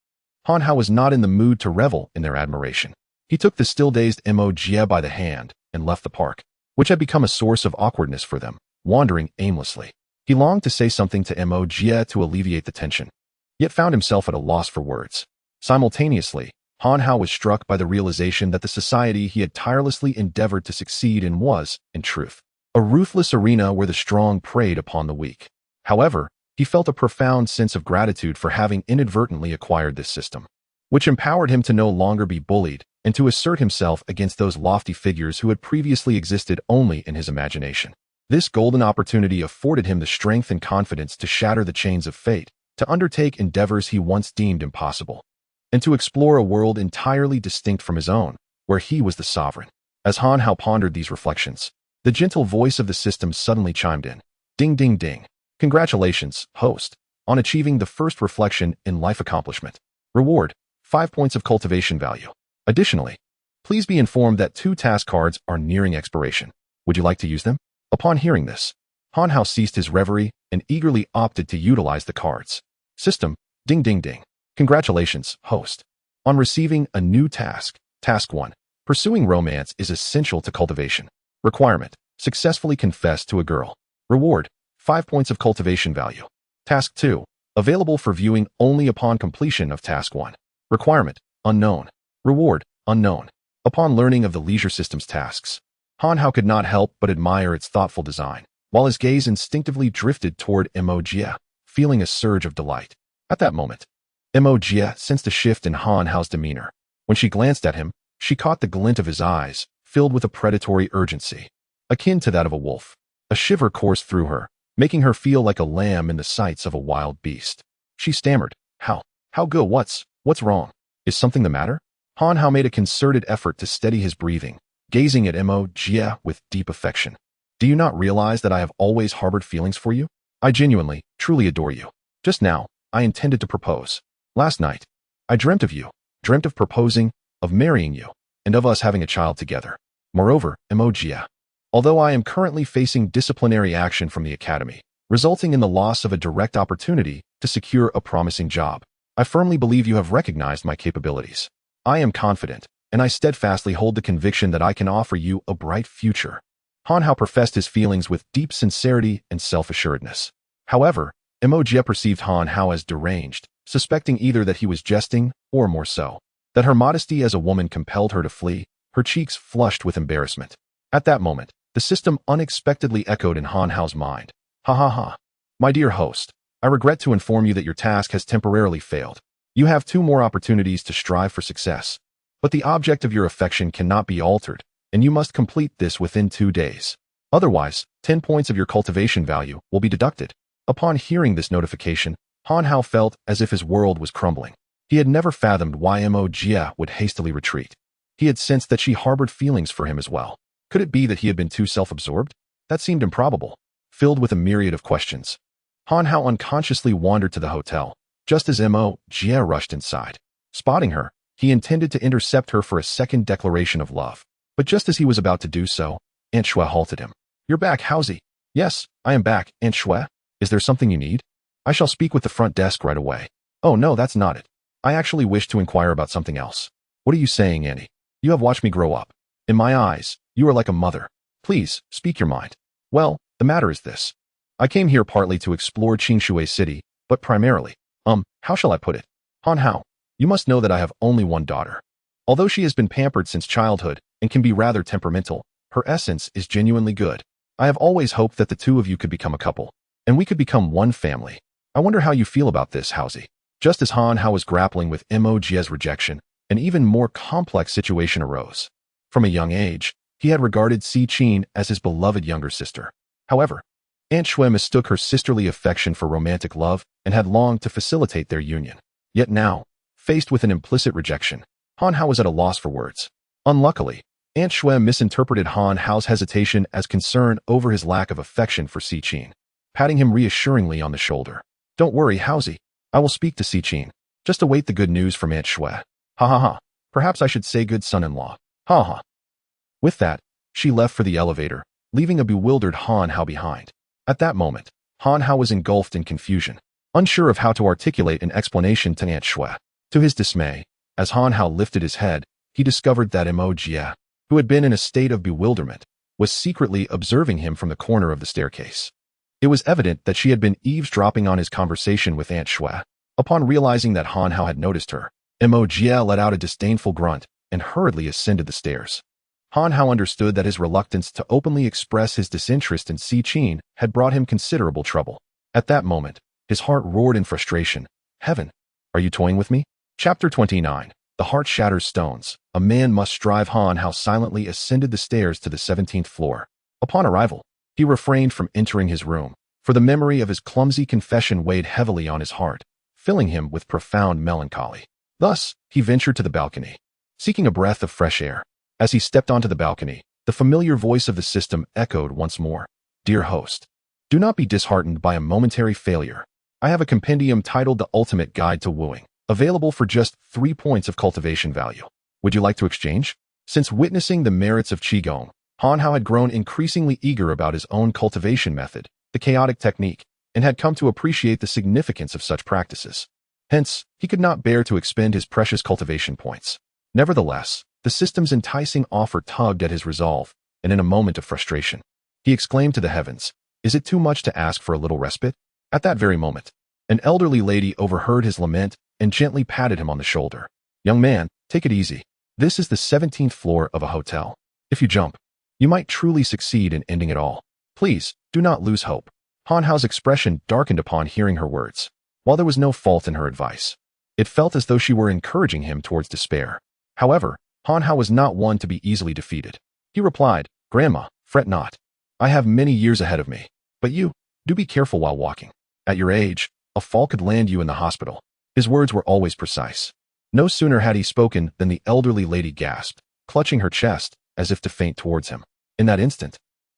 Han Hao was not in the mood to revel in their admiration. He took the still-dazed Mo Jie by the hand and left the park, which had become a source of awkwardness for them, wandering aimlessly. He longed to say something to Mo Jie to alleviate the tension, yet found himself at a loss for words. Simultaneously, Han Hao was struck by the realization that the society he had tirelessly endeavored to succeed in was, in truth, a ruthless arena where the strong preyed upon the weak. However, he felt a profound sense of gratitude for having inadvertently acquired this system, which empowered him to no longer be bullied and to assert himself against those lofty figures who had previously existed only in his imagination. This golden opportunity afforded him the strength and confidence to shatter the chains of fate, to undertake endeavors he once deemed impossible, and to explore a world entirely distinct from his own, where he was the sovereign. As Han Hao pondered these reflections, the gentle voice of the system suddenly chimed in. Ding ding ding. Congratulations, host, on achieving the first reflection in life accomplishment. Reward, 5 points of cultivation value. Additionally, please be informed that 2 task cards are nearing expiration. Would you like to use them? Upon hearing this, Han Hao ceased his reverie and eagerly opted to utilize the cards. System, ding ding ding. Congratulations, host, on receiving a new task. Task 1. Pursuing romance is essential to cultivation. Requirement, successfully confess to a girl. Reward, 5 points of cultivation value. Task 2. Available for viewing only upon completion of Task 1. Requirement, unknown. Reward, unknown. Upon learning of the leisure system's tasks, Han Hao could not help but admire its thoughtful design, while his gaze instinctively drifted toward Mo Jie, feeling a surge of delight. At that moment, Mo Jie sensed a shift in Han Hao's demeanor. When she glanced at him, she caught the glint of his eyes, filled with a predatory urgency, akin to that of a wolf. A shiver coursed through her, making her feel like a lamb in the sights of a wild beast. She stammered, How go? What's wrong? Is something the matter? Han Hao made a concerted effort to steady his breathing, gazing at Mo Jie with deep affection. Do you not realize that I have always harbored feelings for you? I genuinely, truly adore you. Just now, I intended to propose. Last night, I dreamt of you, dreamt of proposing, of marrying you, and of us having a child together. Moreover, Mo Jie, although I am currently facing disciplinary action from the academy, resulting in the loss of a direct opportunity to secure a promising job, I firmly believe you have recognized my capabilities. I am confident, and I steadfastly hold the conviction that I can offer you a bright future. Han Hao professed his feelings with deep sincerity and self-assuredness. However, Mo Jie perceived Han Hao as deranged, suspecting either that he was jesting, or more so, that her modesty as a woman compelled her to flee, her cheeks flushed with embarrassment. At that moment, the system unexpectedly echoed in Han Hao's mind. Ha ha ha. My dear host, I regret to inform you that your task has temporarily failed. You have 2 more opportunities to strive for success, but the object of your affection cannot be altered, and you must complete this within 2 days. Otherwise, 10 points of your cultivation value will be deducted. Upon hearing this notification, Han Hao felt as if his world was crumbling. He had never fathomed why Mo Jia would hastily retreat. He had sensed that she harbored feelings for him as well. Could it be that he had been too self-absorbed? That seemed improbable. Filled with a myriad of questions, Han Hao unconsciously wandered to the hotel, just as Mo Jia rushed inside. Spotting her, he intended to intercept her for a second declaration of love. But just as he was about to do so, Aunt Shui halted him. "You're back, Hausie." "Yes, I am back, Aunt Shui. Is there something you need?" "I shall speak with the front desk right away." "Oh no, that's not it. I actually wish to inquire about something else." "What are you saying, Annie? You have watched me grow up. In my eyes, you are like a mother. Please, speak your mind." "Well, the matter is this. I came here partly to explore Qingshui City, but primarily, how shall I put it? Han Hao, you must know that I have only one daughter. Although she has been pampered since childhood and can be rather temperamental, her essence is genuinely good. I have always hoped that the two of you could become a couple, and we could become one family. I wonder how you feel about this, Hausie." Just as Han Hao was grappling with Mo Jia's rejection, an even more complex situation arose. From a young age, he had regarded Si Qin as his beloved younger sister. However, Aunt Shui mistook her sisterly affection for romantic love and had longed to facilitate their union. Yet now, faced with an implicit rejection, Han Hao was at a loss for words. Unluckily, Aunt Shui misinterpreted Han Hao's hesitation as concern over his lack of affection for Si Qin, patting him reassuringly on the shoulder. "Don't worry, Hausie. I will speak to Si Qin. Just await the good news from Aunt Shui." "Ha ha ha. Perhaps I should say good son-in-law. Ha ha." With that, she left for the elevator, leaving a bewildered Han Hao behind. At that moment, Han Hao was engulfed in confusion, unsure of how to articulate an explanation to Aunt Shui. To his dismay, as Han Hao lifted his head, he discovered that Mo Jia, who had been in a state of bewilderment, was secretly observing him from the corner of the staircase. It was evident that she had been eavesdropping on his conversation with Aunt Shui. Upon realizing that Han Hao had noticed her, Mo Jia let out a disdainful grunt and hurriedly ascended the stairs. Han Hao understood that his reluctance to openly express his disinterest in Si Qin had brought him considerable trouble. At that moment, his heart roared in frustration. "Heaven, are you toying with me?" Chapter 29. The Heart Shatters Stones. A man must strive. Han Hao silently ascended the stairs to the 17th floor. Upon arrival, he refrained from entering his room, for the memory of his clumsy confession weighed heavily on his heart, filling him with profound melancholy. Thus, he ventured to the balcony, seeking a breath of fresh air. As he stepped onto the balcony, the familiar voice of the system echoed once more. "Dear host, do not be disheartened by a momentary failure. I have a compendium titled The Ultimate Guide to Wooing, available for just 3 points of cultivation value. Would you like to exchange?" Since witnessing the merits of Qigong, Han Hao had grown increasingly eager about his own cultivation method, the chaotic technique, and had come to appreciate the significance of such practices. Hence, he could not bear to expend his precious cultivation points. Nevertheless, the system's enticing offer tugged at his resolve, and in a moment of frustration, he exclaimed to the heavens, "Is it too much to ask for a little respite?" At that very moment, an elderly lady overheard his lament and gently patted him on the shoulder. "Young man, take it easy. This is the 17th floor of a hotel. If you jump, you might truly succeed in ending it all. Please, do not lose hope." Han Hao's expression darkened upon hearing her words. While there was no fault in her advice, it felt as though she were encouraging him towards despair. However, Han Hao was not one to be easily defeated. He replied, "Grandma, fret not. I have many years ahead of me. But you, do be careful while walking. At your age, a fall could land you in the hospital." His words were always precise. No sooner had he spoken than the elderly lady gasped, clutching her chest as if to faint towards him. In that instant,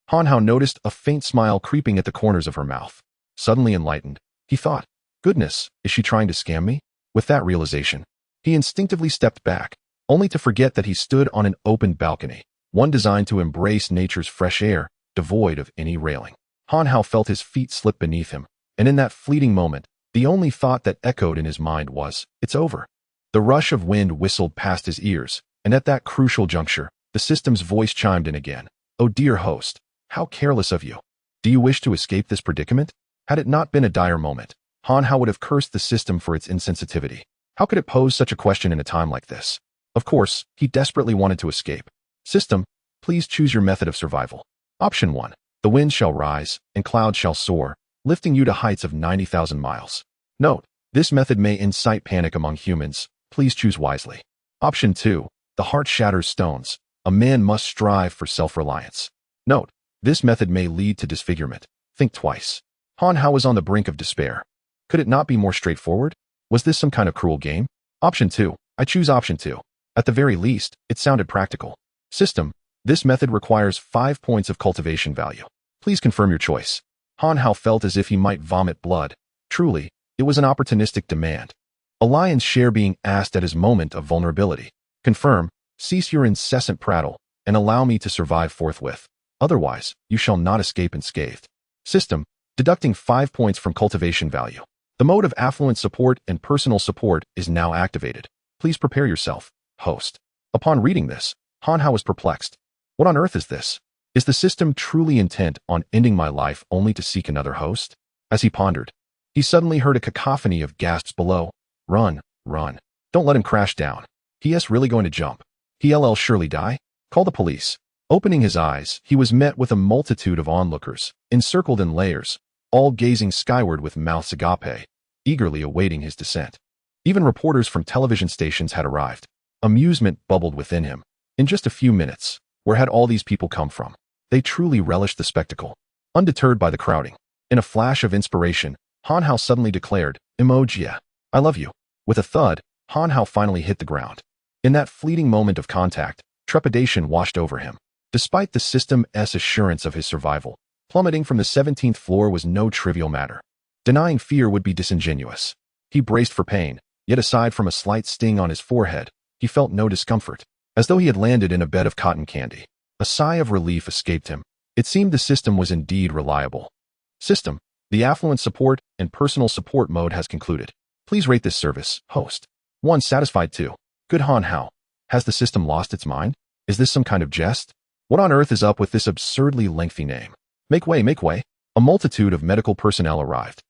Han Hao noticed a faint smile creeping at the corners of her mouth. Suddenly enlightened, he thought, "Goodness, is she trying to scam me?" With that realization, he instinctively stepped back, only to forget that he stood on an open balcony, one designed to embrace nature's fresh air, devoid of any railing. Han Hao felt his feet slip beneath him, and in that fleeting moment, the only thought that echoed in his mind was, "It's over." The rush of wind whistled past his ears, and at that crucial juncture, the system's voice chimed in again. "Oh dear host, how careless of you. Do you wish to escape this predicament?" Had it not been a dire moment, Han Hao would have cursed the system for its insensitivity. How could it pose such a question in a time like this? Of course, he desperately wanted to escape. "System, please choose your method of survival. Option 1. The wind shall rise, and clouds shall soar, lifting you to heights of 90,000 miles. Note, this method may incite panic among humans. Please choose wisely. Option 2. The heart shatters stones. A man must strive for self-reliance. Note, this method may lead to disfigurement. Think twice." Han Hao was on the brink of despair. Could it not be more straightforward? Was this some kind of cruel game? Option 2. I choose option 2. At the very least, it sounded practical. System. This method requires 5 points of cultivation value. Please confirm your choice. Han Hao felt as if he might vomit blood. Truly, it was an opportunistic demand. A lion's share being asked at his moment of vulnerability. Confirm, cease your incessant prattle, and allow me to survive forthwith. Otherwise, you shall not escape unscathed. System. Deducting 5 points from cultivation value. The mode of affluent support and personal support is now activated. Please prepare yourself, host. Upon reading this, Han Hao was perplexed. What on earth is this? Is the system truly intent on ending my life only to seek another host? As he pondered, he suddenly heard a cacophony of gasps below. Run, run. Don't let him crash down. He.s. really going to jump. He'll surely die? Call the police. Opening his eyes, he was met with a multitude of onlookers, encircled in layers, all gazing skyward with mouths agape, eagerly awaiting his descent. Even reporters from television stations had arrived. Amusement bubbled within him. In just a few minutes, where had all these people come from? They truly relished the spectacle. Undeterred by the crowding, in a flash of inspiration, Han Hao suddenly declared, "Emoji, I love you." With a thud, Han Hao finally hit the ground. In that fleeting moment of contact, trepidation washed over him. Despite the system's assurance of his survival, plummeting from the 17th floor was no trivial matter. Denying fear would be disingenuous. He braced for pain, yet aside from a slight sting on his forehead, he felt no discomfort, as though he had landed in a bed of cotton candy. A sigh of relief escaped him. It seemed the system was indeed reliable. System. The affluent support and personal support mode has concluded. Please rate this service, host. 1. Satisfied. 2. Good. Han Hao. Has the system lost its mind? Is this some kind of jest? What on earth is up with this absurdly lengthy name? Make way, make way. A multitude of medical personnel arrived,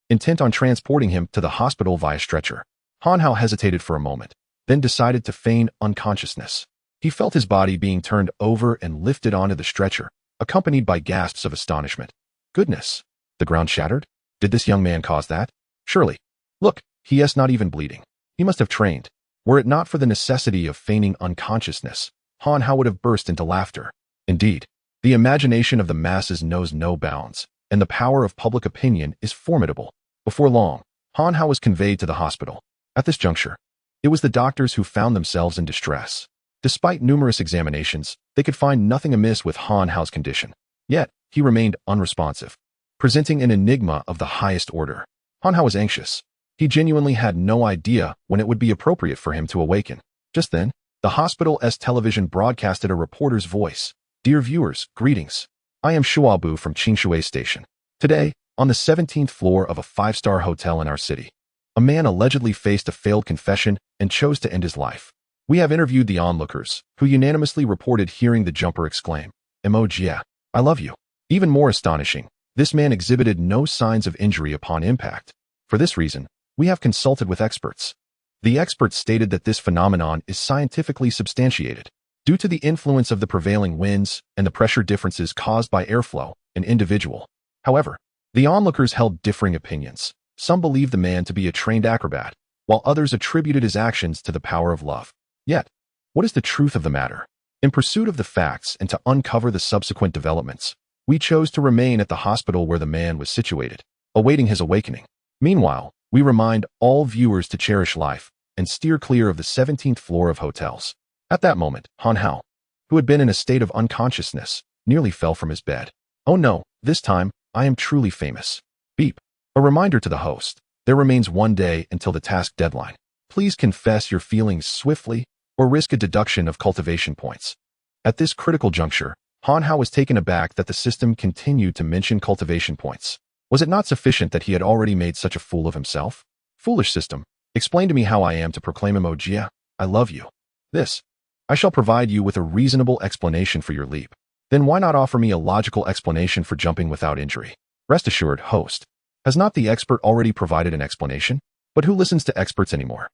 intent on transporting him to the hospital via stretcher. Han Hao hesitated for a moment, then decided to feign unconsciousness. He felt his body being turned over and lifted onto the stretcher, accompanied by gasps of astonishment. Goodness! The ground shattered? Did this young man cause that? Surely. Look, he.s. not even bleeding. He must have trained. Were it not for the necessity of feigning unconsciousness, Han Hao would have burst into laughter. Indeed, the imagination of the masses knows no bounds, and the power of public opinion is formidable. Before long, Han Hao was conveyed to the hospital. At this juncture, it was the doctors who found themselves in distress. Despite numerous examinations, they could find nothing amiss with Han Hao's condition. Yet, he remained unresponsive, presenting an enigma of the highest order. Han Hao was anxious. He genuinely had no idea when it would be appropriate for him to awaken. Just then, the hospital's television broadcasted a reporter's voice. Dear viewers, greetings. I am Shuabu from Qingshui Station. Today, on the 17th floor of a 5-star hotel in our city, a man allegedly faced a failed confession and chose to end his life. We have interviewed the onlookers, who unanimously reported hearing the jumper exclaim, "Emoji, I love you." Even more astonishing, this man exhibited no signs of injury upon impact. For this reason, we have consulted with experts. The experts stated that this phenomenon is scientifically substantiated due to the influence of the prevailing winds and the pressure differences caused by airflow in individual. However, the onlookers held differing opinions. Some believed the man to be a trained acrobat, while others attributed his actions to the power of love. Yet, what is the truth of the matter? In pursuit of the facts and to uncover the subsequent developments, we chose to remain at the hospital where the man was situated, awaiting his awakening. Meanwhile, we remind all viewers to cherish life and steer clear of the 17th floor of hotels. At that moment, Han Hao, who had been in a state of unconsciousness, nearly fell from his bed. Oh no, this time, I am truly famous. Beep. A reminder to the host. There remains 1 day until the task deadline. Please confess your feelings swiftly or risk a deduction of cultivation points. At this critical juncture, Han Hao was taken aback that the system continued to mention cultivation points. Was it not sufficient that he had already made such a fool of himself? Foolish system, explain to me how I am to proclaim emoji, I love you. This. I shall provide you with a reasonable explanation for your leap. Then why not offer me a logical explanation for jumping without injury? Rest assured, host. Has not the expert already provided an explanation? But who listens to experts anymore?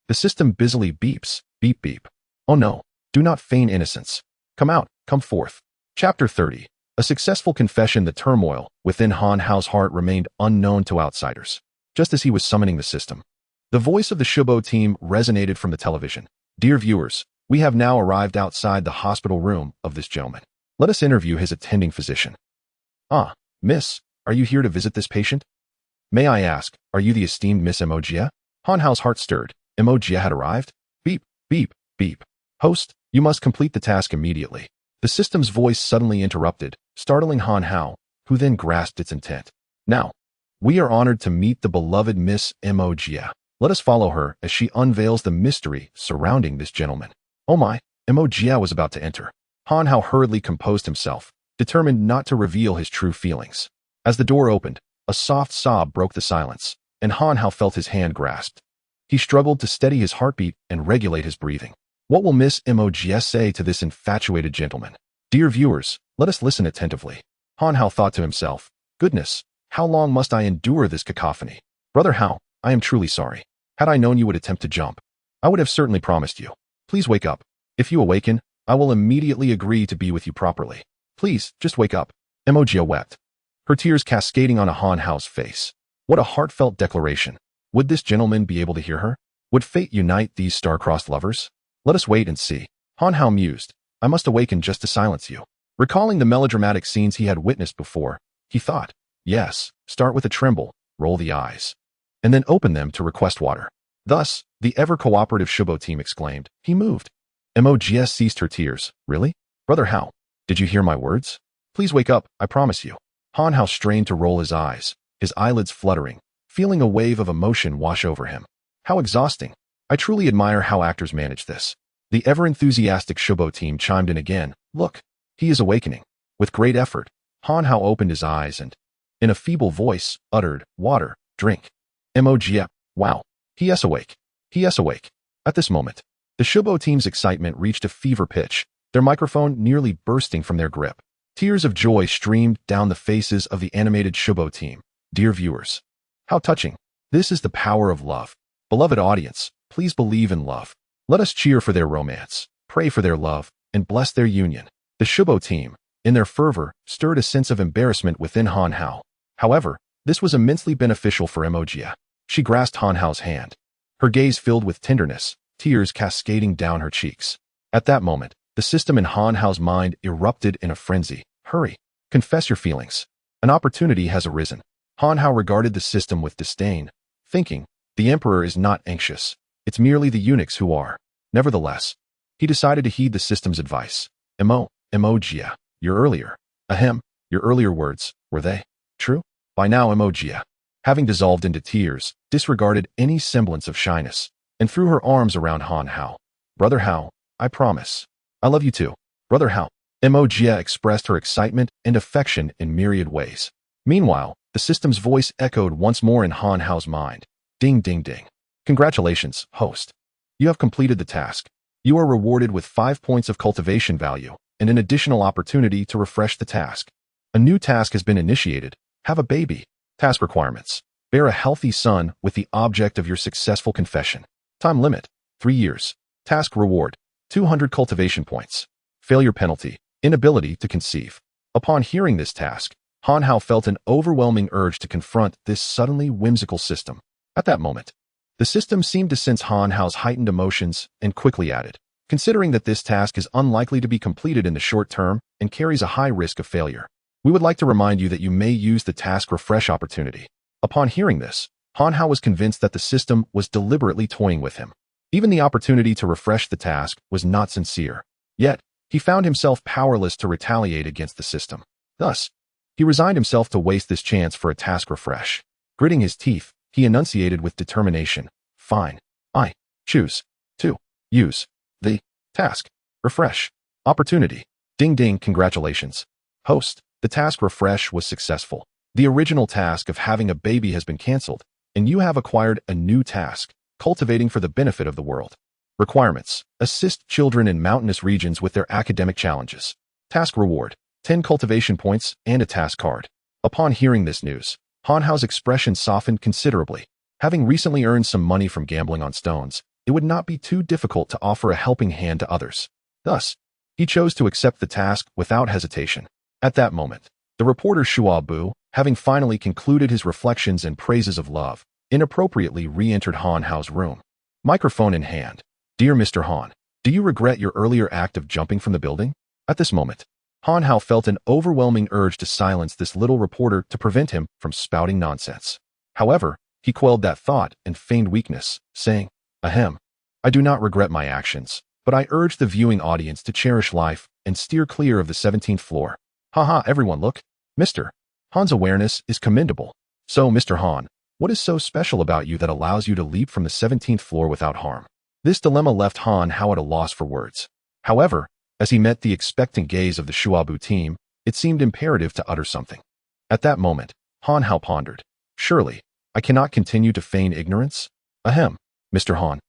The system busily beeps, beep beep. Oh no, do not feign innocence. Come out, come forth. Chapter 30. A successful confession. The turmoil within Han Hao's heart remained unknown to outsiders. Just as he was summoning the system, the voice of the Shubo team resonated from the television. Dear viewers, we have now arrived outside the hospital room of this gentleman. Let us interview his attending physician. Ah, miss, are you here to visit this patient? May I ask, are you the esteemed Miss Jie? Han Hao's heart stirred. Jie had arrived? Beep, beep, beep. Host, you must complete the task immediately. The system's voice suddenly interrupted, startling Han Hao, who then grasped its intent. Now, we are honored to meet the beloved Miss Jie. Let us follow her as she unveils the mystery surrounding this gentleman. Oh my, Jie was about to enter. Han Hao hurriedly composed himself, determined not to reveal his true feelings. As the door opened, a soft sob broke the silence, and Han Hao felt his hand grasped. He struggled to steady his heartbeat and regulate his breathing. What will Miss Jie say to this infatuated gentleman? Dear viewers, let us listen attentively. Han Hao thought to himself, goodness, how long must I endure this cacophony? Brother Hao, I am truly sorry. Had I known you would attempt to jump, I would have certainly promised you. Please wake up. If you awaken, I will immediately agree to be with you properly. Please, just wake up. Jie wept, her tears cascading on Han Hao's face. What a heartfelt declaration. Would this gentleman be able to hear her? Would fate unite these star-crossed lovers? Let us wait and see. Han Hao mused, I must awaken just to silence you. Recalling the melodramatic scenes he had witnessed before, he thought, yes, start with a tremble, roll the eyes, and then open them to request water. Thus, the ever-cooperative Shubo team exclaimed. He moved. Jie ceased her tears. Really? Brother Hao, did you hear my words? Please wake up, I promise you. Han Hao strained to roll his eyes, his eyelids fluttering, feeling a wave of emotion wash over him. How exhausting. I truly admire how actors manage this. The ever-enthusiastic Shubo team chimed in again. Look, he is awakening. With great effort, Han Hao opened his eyes and, in a feeble voice, uttered, water, drink. Jie, wow, he is awake. He is awake. At this moment, the Shubo team's excitement reached a fever pitch, their microphone nearly bursting from their grip. Tears of joy streamed down the faces of the animated Shubo team. Dear viewers, how touching. This is the power of love. Beloved audience, please believe in love. Let us cheer for their romance, pray for their love, and bless their union. The Shubo team, in their fervor, stirred a sense of embarrassment within Han Hao. However, this was immensely beneficial for Jie. She grasped Han Hao's hand, her gaze filled with tenderness, tears cascading down her cheeks. At that moment, the system in Han Hao's mind erupted in a frenzy. Hurry, confess your feelings. An opportunity has arisen. Han Hao regarded the system with disdain, thinking, the emperor is not anxious. It's merely the eunuchs who are. Nevertheless, he decided to heed the system's advice. Jie, your earlier words, were they true? By now Jie, having dissolved into tears, disregarded any semblance of shyness, and threw her arms around Han Hao. Brother Hao, I promise. I love you too. Brother Hao. Jie expressed her excitement and affection in myriad ways. Meanwhile, the system's voice echoed once more in Han Hao's mind. Ding ding ding. Congratulations, host. You have completed the task. You are rewarded with 5 points of cultivation value and an additional opportunity to refresh the task. A new task has been initiated. Have a baby. Task requirements. Bear a healthy son with the object of your successful confession. Time limit, 3 years. Task reward, 200 cultivation points. Failure penalty, inability to conceive. Upon hearing this task, Han Hao felt an overwhelming urge to confront this suddenly whimsical system. At that moment, the system seemed to sense Han Hao's heightened emotions and quickly added, considering that this task is unlikely to be completed in the short term and carries a high risk of failure, we would like to remind you that you may use the task refresh opportunity. Upon hearing this, Han Hao was convinced that the system was deliberately toying with him. Even the opportunity to refresh the task was not sincere. Yet, he found himself powerless to retaliate against the system. Thus, he resigned himself to waste this chance for a task refresh. Gritting his teeth, he enunciated with determination, fine. I choose to use the task refresh opportunity. Ding ding, congratulations. Host, the task refresh was successful. The original task of having a baby has been cancelled, and you have acquired a new task, cultivating for the benefit of the world. Requirements: assist children in mountainous regions with their academic challenges. Task reward: 10 cultivation points and a task card. Upon hearing this news, Han Hao's expression softened considerably. Having recently earned some money from gambling on stones, it would not be too difficult to offer a helping hand to others. Thus, he chose to accept the task without hesitation. At that moment, the reporter Shua Bu, having finally concluded his reflections and praises of love, inappropriately re-entered Han Hao's room. Microphone in hand. Dear Mr. Han, do you regret your earlier act of jumping from the building? At this moment, Han Hao felt an overwhelming urge to silence this little reporter to prevent him from spouting nonsense. However, he quelled that thought and feigned weakness, saying, "Ahem. I do not regret my actions, but I urge the viewing audience to cherish life and steer clear of the 17th floor. Haha, everyone look. Mr. Han's awareness is commendable. So, Mr. Han, what is so special about you that allows you to leap from the 17th floor without harm?" This dilemma left Han Hao at a loss for words. However, as he met the expectant gaze of the Shuabu team, it seemed imperative to utter something. At that moment, Han Hao pondered. "Surely, I cannot continue to feign ignorance? Ahem, Mr. Han.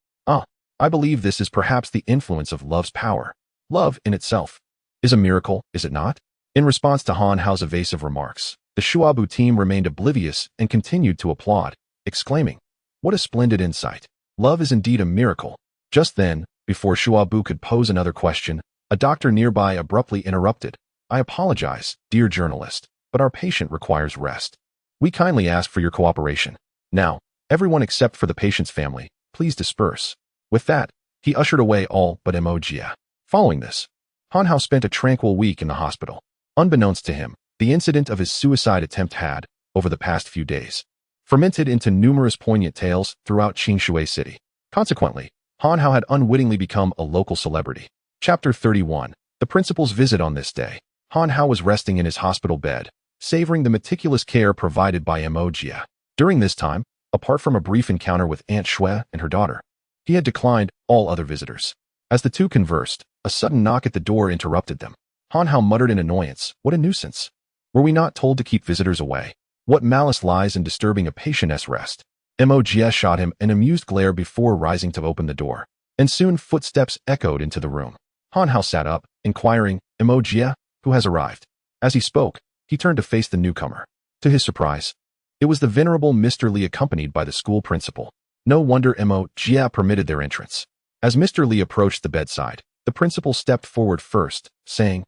I believe this is perhaps the influence of love's power. Love, in itself, is a miracle, is it not?" In response to Han Hao's evasive remarks, the Shuabu team remained oblivious and continued to applaud, exclaiming, "What a splendid insight. Love is indeed a miracle." Just then, before Shuabu could pose another question, a doctor nearby abruptly interrupted. "I apologize, dear journalist, but our patient requires rest. We kindly ask for your cooperation. Now, everyone except for the patient's family, please disperse." With that, he ushered away all but Emoji. Following this, Han Hao spent a tranquil week in the hospital. Unbeknownst to him, the incident of his suicide attempt had, over the past few days, fermented into numerous poignant tales throughout Qingshui City. Consequently, Han Hao had unwittingly become a local celebrity. Chapter 31. The principal's visit. On this day, Han Hao was resting in his hospital bed, savoring the meticulous care provided by Emoji. During this time, apart from a brief encounter with Aunt Shui and her daughter, he had declined all other visitors. As the two conversed, a sudden knock at the door interrupted them. Han Hao muttered in annoyance, "What a nuisance. Were we not told to keep visitors away? What malice lies in disturbing a patient's rest?" Emoji shot him an amused glare before rising to open the door, and soon footsteps echoed into the room. Han Hao sat up, inquiring, "Emoji, who has arrived?" As he spoke, he turned to face the newcomer. To his surprise, it was the venerable Mr. Li accompanied by the school principal. No wonder Emoji permitted their entrance. As Mr. Li approached the bedside, the principal stepped forward first, saying,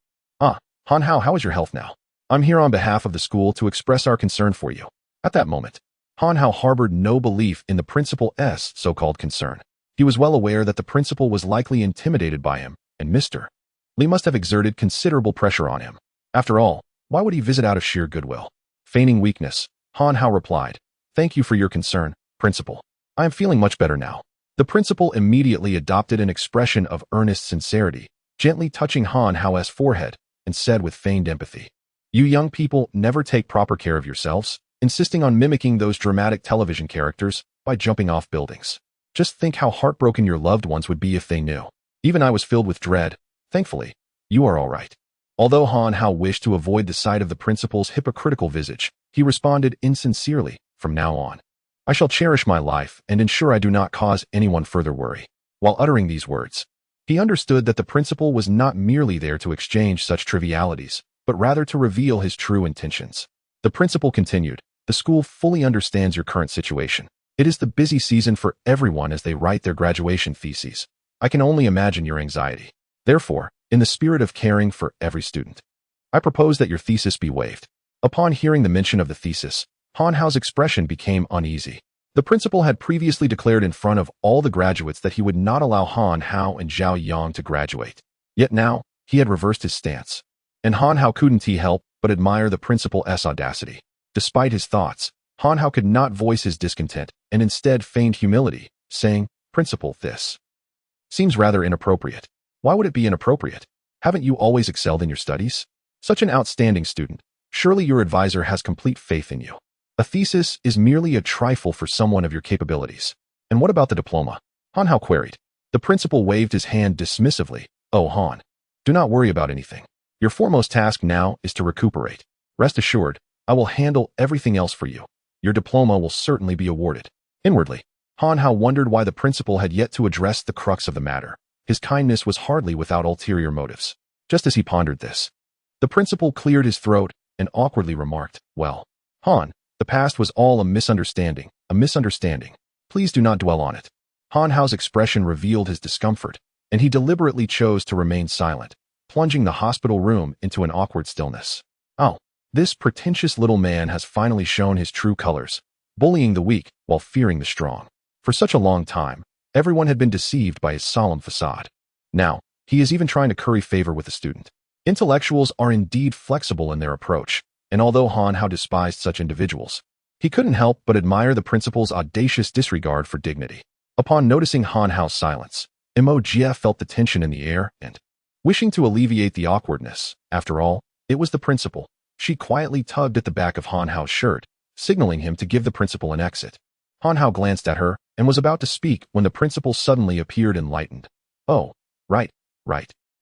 Han Hao, how is your health now? I'm here on behalf of the school to express our concern for you." At that moment, Han Hao harbored no belief in the principal's so-called concern. He was well aware that the principal was likely intimidated by him, and Mr. Li must have exerted considerable pressure on him. After all, why would he visit out of sheer goodwill? Feigning weakness, Han Hao replied, "Thank you for your concern, principal. I am feeling much better now." The principal immediately adopted an expression of earnest sincerity, gently touching Han Hao's forehead, and said with feigned empathy, "You young people never take proper care of yourselves, insisting on mimicking those dramatic television characters by jumping off buildings. Just think how heartbroken your loved ones would be if they knew. Even I was filled with dread. Thankfully, you are all right." Although Han Hao wished to avoid the sight of the principal's hypocritical visage, he responded insincerely, "From now on, I shall cherish my life and ensure I do not cause anyone further worry." While uttering these words, he understood that the principal was not merely there to exchange such trivialities, but rather to reveal his true intentions. The principal continued, "The school fully understands your current situation. It is the busy season for everyone as they write their graduation theses. I can only imagine your anxiety. Therefore, in the spirit of caring for every student, I propose that your thesis be waived." Upon hearing the mention of the thesis, Han Hao's expression became uneasy. The principal had previously declared in front of all the graduates that he would not allow Han Hao and Zhao Yang to graduate. Yet now, he had reversed his stance. And Han Hao couldn't help but admire the principal's audacity. Despite his thoughts, Han Hao could not voice his discontent and instead feigned humility, saying, "Principal, this seems rather inappropriate." "Why would it be inappropriate? Haven't you always excelled in your studies? Such an outstanding student. Surely your advisor has complete faith in you. A thesis is merely a trifle for someone of your capabilities. And what about the diploma?" Han Hao queried. The principal waved his hand dismissively. "Oh, Han, do not worry about anything. Your foremost task now is to recuperate. Rest assured, I will handle everything else for you. Your diploma will certainly be awarded." Inwardly, Han Hao wondered why the principal had yet to address the crux of the matter. His kindness was hardly without ulterior motives. Just as he pondered this, the principal cleared his throat and awkwardly remarked, "Well, Han, the past was all a misunderstanding, a misunderstanding. Please do not dwell on it." Han Hao's expression revealed his discomfort, and he deliberately chose to remain silent, plunging the hospital room into an awkward stillness. "Oh, this pretentious little man has finally shown his true colors, bullying the weak while fearing the strong. For such a long time, everyone had been deceived by his solemn facade. Now, he is even trying to curry favor with the student." Intellectuals are indeed flexible in their approach, and although Han Hao despised such individuals, He couldn't help but admire the principal's audacious disregard for dignity. Upon noticing Han Hao's silence, Jie felt the tension in the air and, wishing to alleviate the awkwardness, after all, it was the principal, she quietly tugged at the back of Han Hao's shirt, signaling him to give the principal an exit. Han Hao glanced at her and was about to speak when the principal suddenly appeared enlightened. Oh, right.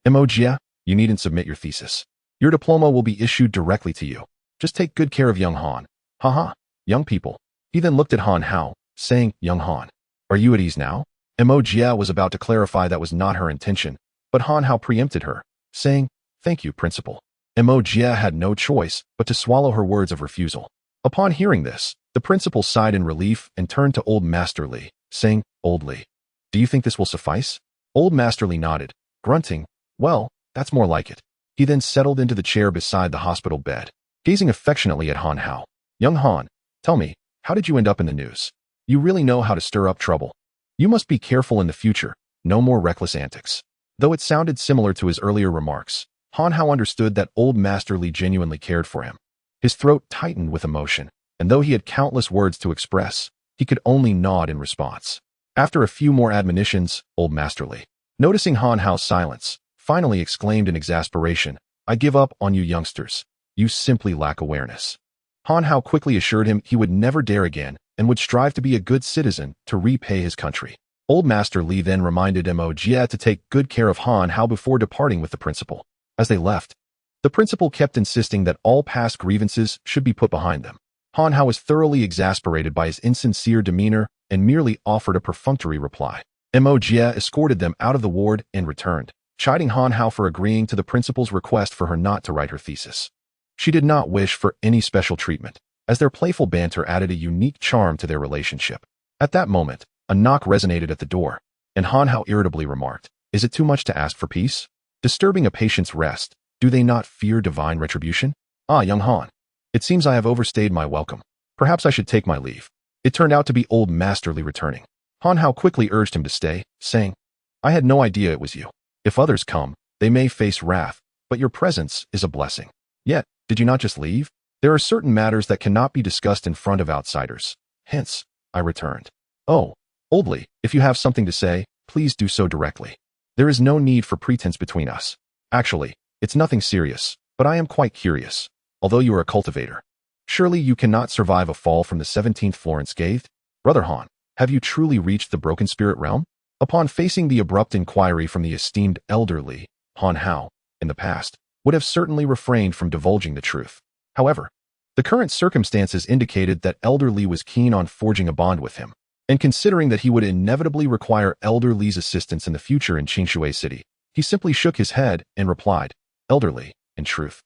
Jie, you needn't submit your thesis. Your diploma will be issued directly to you. Just take good care of young Han. Haha, young people. He then looked at Han Hao, saying, young Han, are you at ease now? Jie was about to clarify that was not her intention, but Han Hao preempted her, saying, thank you, principal. Jie had no choice but to swallow her words of refusal. Upon hearing this, the principal sighed in relief and turned to Old Master Li, saying, Old Li, do you think this will suffice? Old Master Li nodded, grunting, well, that's more like it. He then settled into the chair beside the hospital bed, gazing affectionately at Han Hao. Young Han, tell me, how did you end up in the news? You really know how to stir up trouble. You must be careful in the future, no more reckless antics. Though it sounded similar to his earlier remarks, Han Hao understood that Old Master Li genuinely cared for him. His throat tightened with emotion, and though he had countless words to express, he could only nod in response. After a few more admonitions, Old Master Li, noticing Han Hao's silence, finally exclaimed in exasperation, I give up on you youngsters. You simply lack awareness. Han Hao quickly assured him he would never dare again and would strive to be a good citizen to repay his country. Old Master Li then reminded Jie to take good care of Han Hao before departing with the principal. As they left, the principal kept insisting that all past grievances should be put behind them. Han Hao was thoroughly exasperated by his insincere demeanor and merely offered a perfunctory reply. Jie escorted them out of the ward and returned, chiding Han Hao for agreeing to the principal's request for her not to write her thesis. She did not wish for any special treatment, as their playful banter added a unique charm to their relationship. At that moment, a knock resonated at the door, and Han Hao irritably remarked, is it too much to ask for peace? Disturbing a patient's rest, do they not fear divine retribution? Ah, young Han, it seems I have overstayed my welcome. Perhaps I should take my leave. It turned out to be Old Master Li returning. Han Hao quickly urged him to stay, saying, I had no idea it was you. If others come, they may face wrath, but your presence is a blessing. Yet, did you not just leave? There are certain matters that cannot be discussed in front of outsiders. Hence, I returned. Oh, Old Li, if you have something to say, please do so directly. There is no need for pretense between us. Actually, it's nothing serious, but I am quite curious. Although you are a cultivator, surely you cannot survive a fall from the 17th floor unscathed? Brother Han, have you truly reached the broken spirit realm? Upon facing the abrupt inquiry from the esteemed elder Li, Han Hao, in the past, would have certainly refrained from divulging the truth. However, the current circumstances indicated that Elder Li was keen on forging a bond with him, and considering that he would inevitably require Elder Li's assistance in the future in Qingshui City, he simply shook his head and replied, Elder Li, in truth,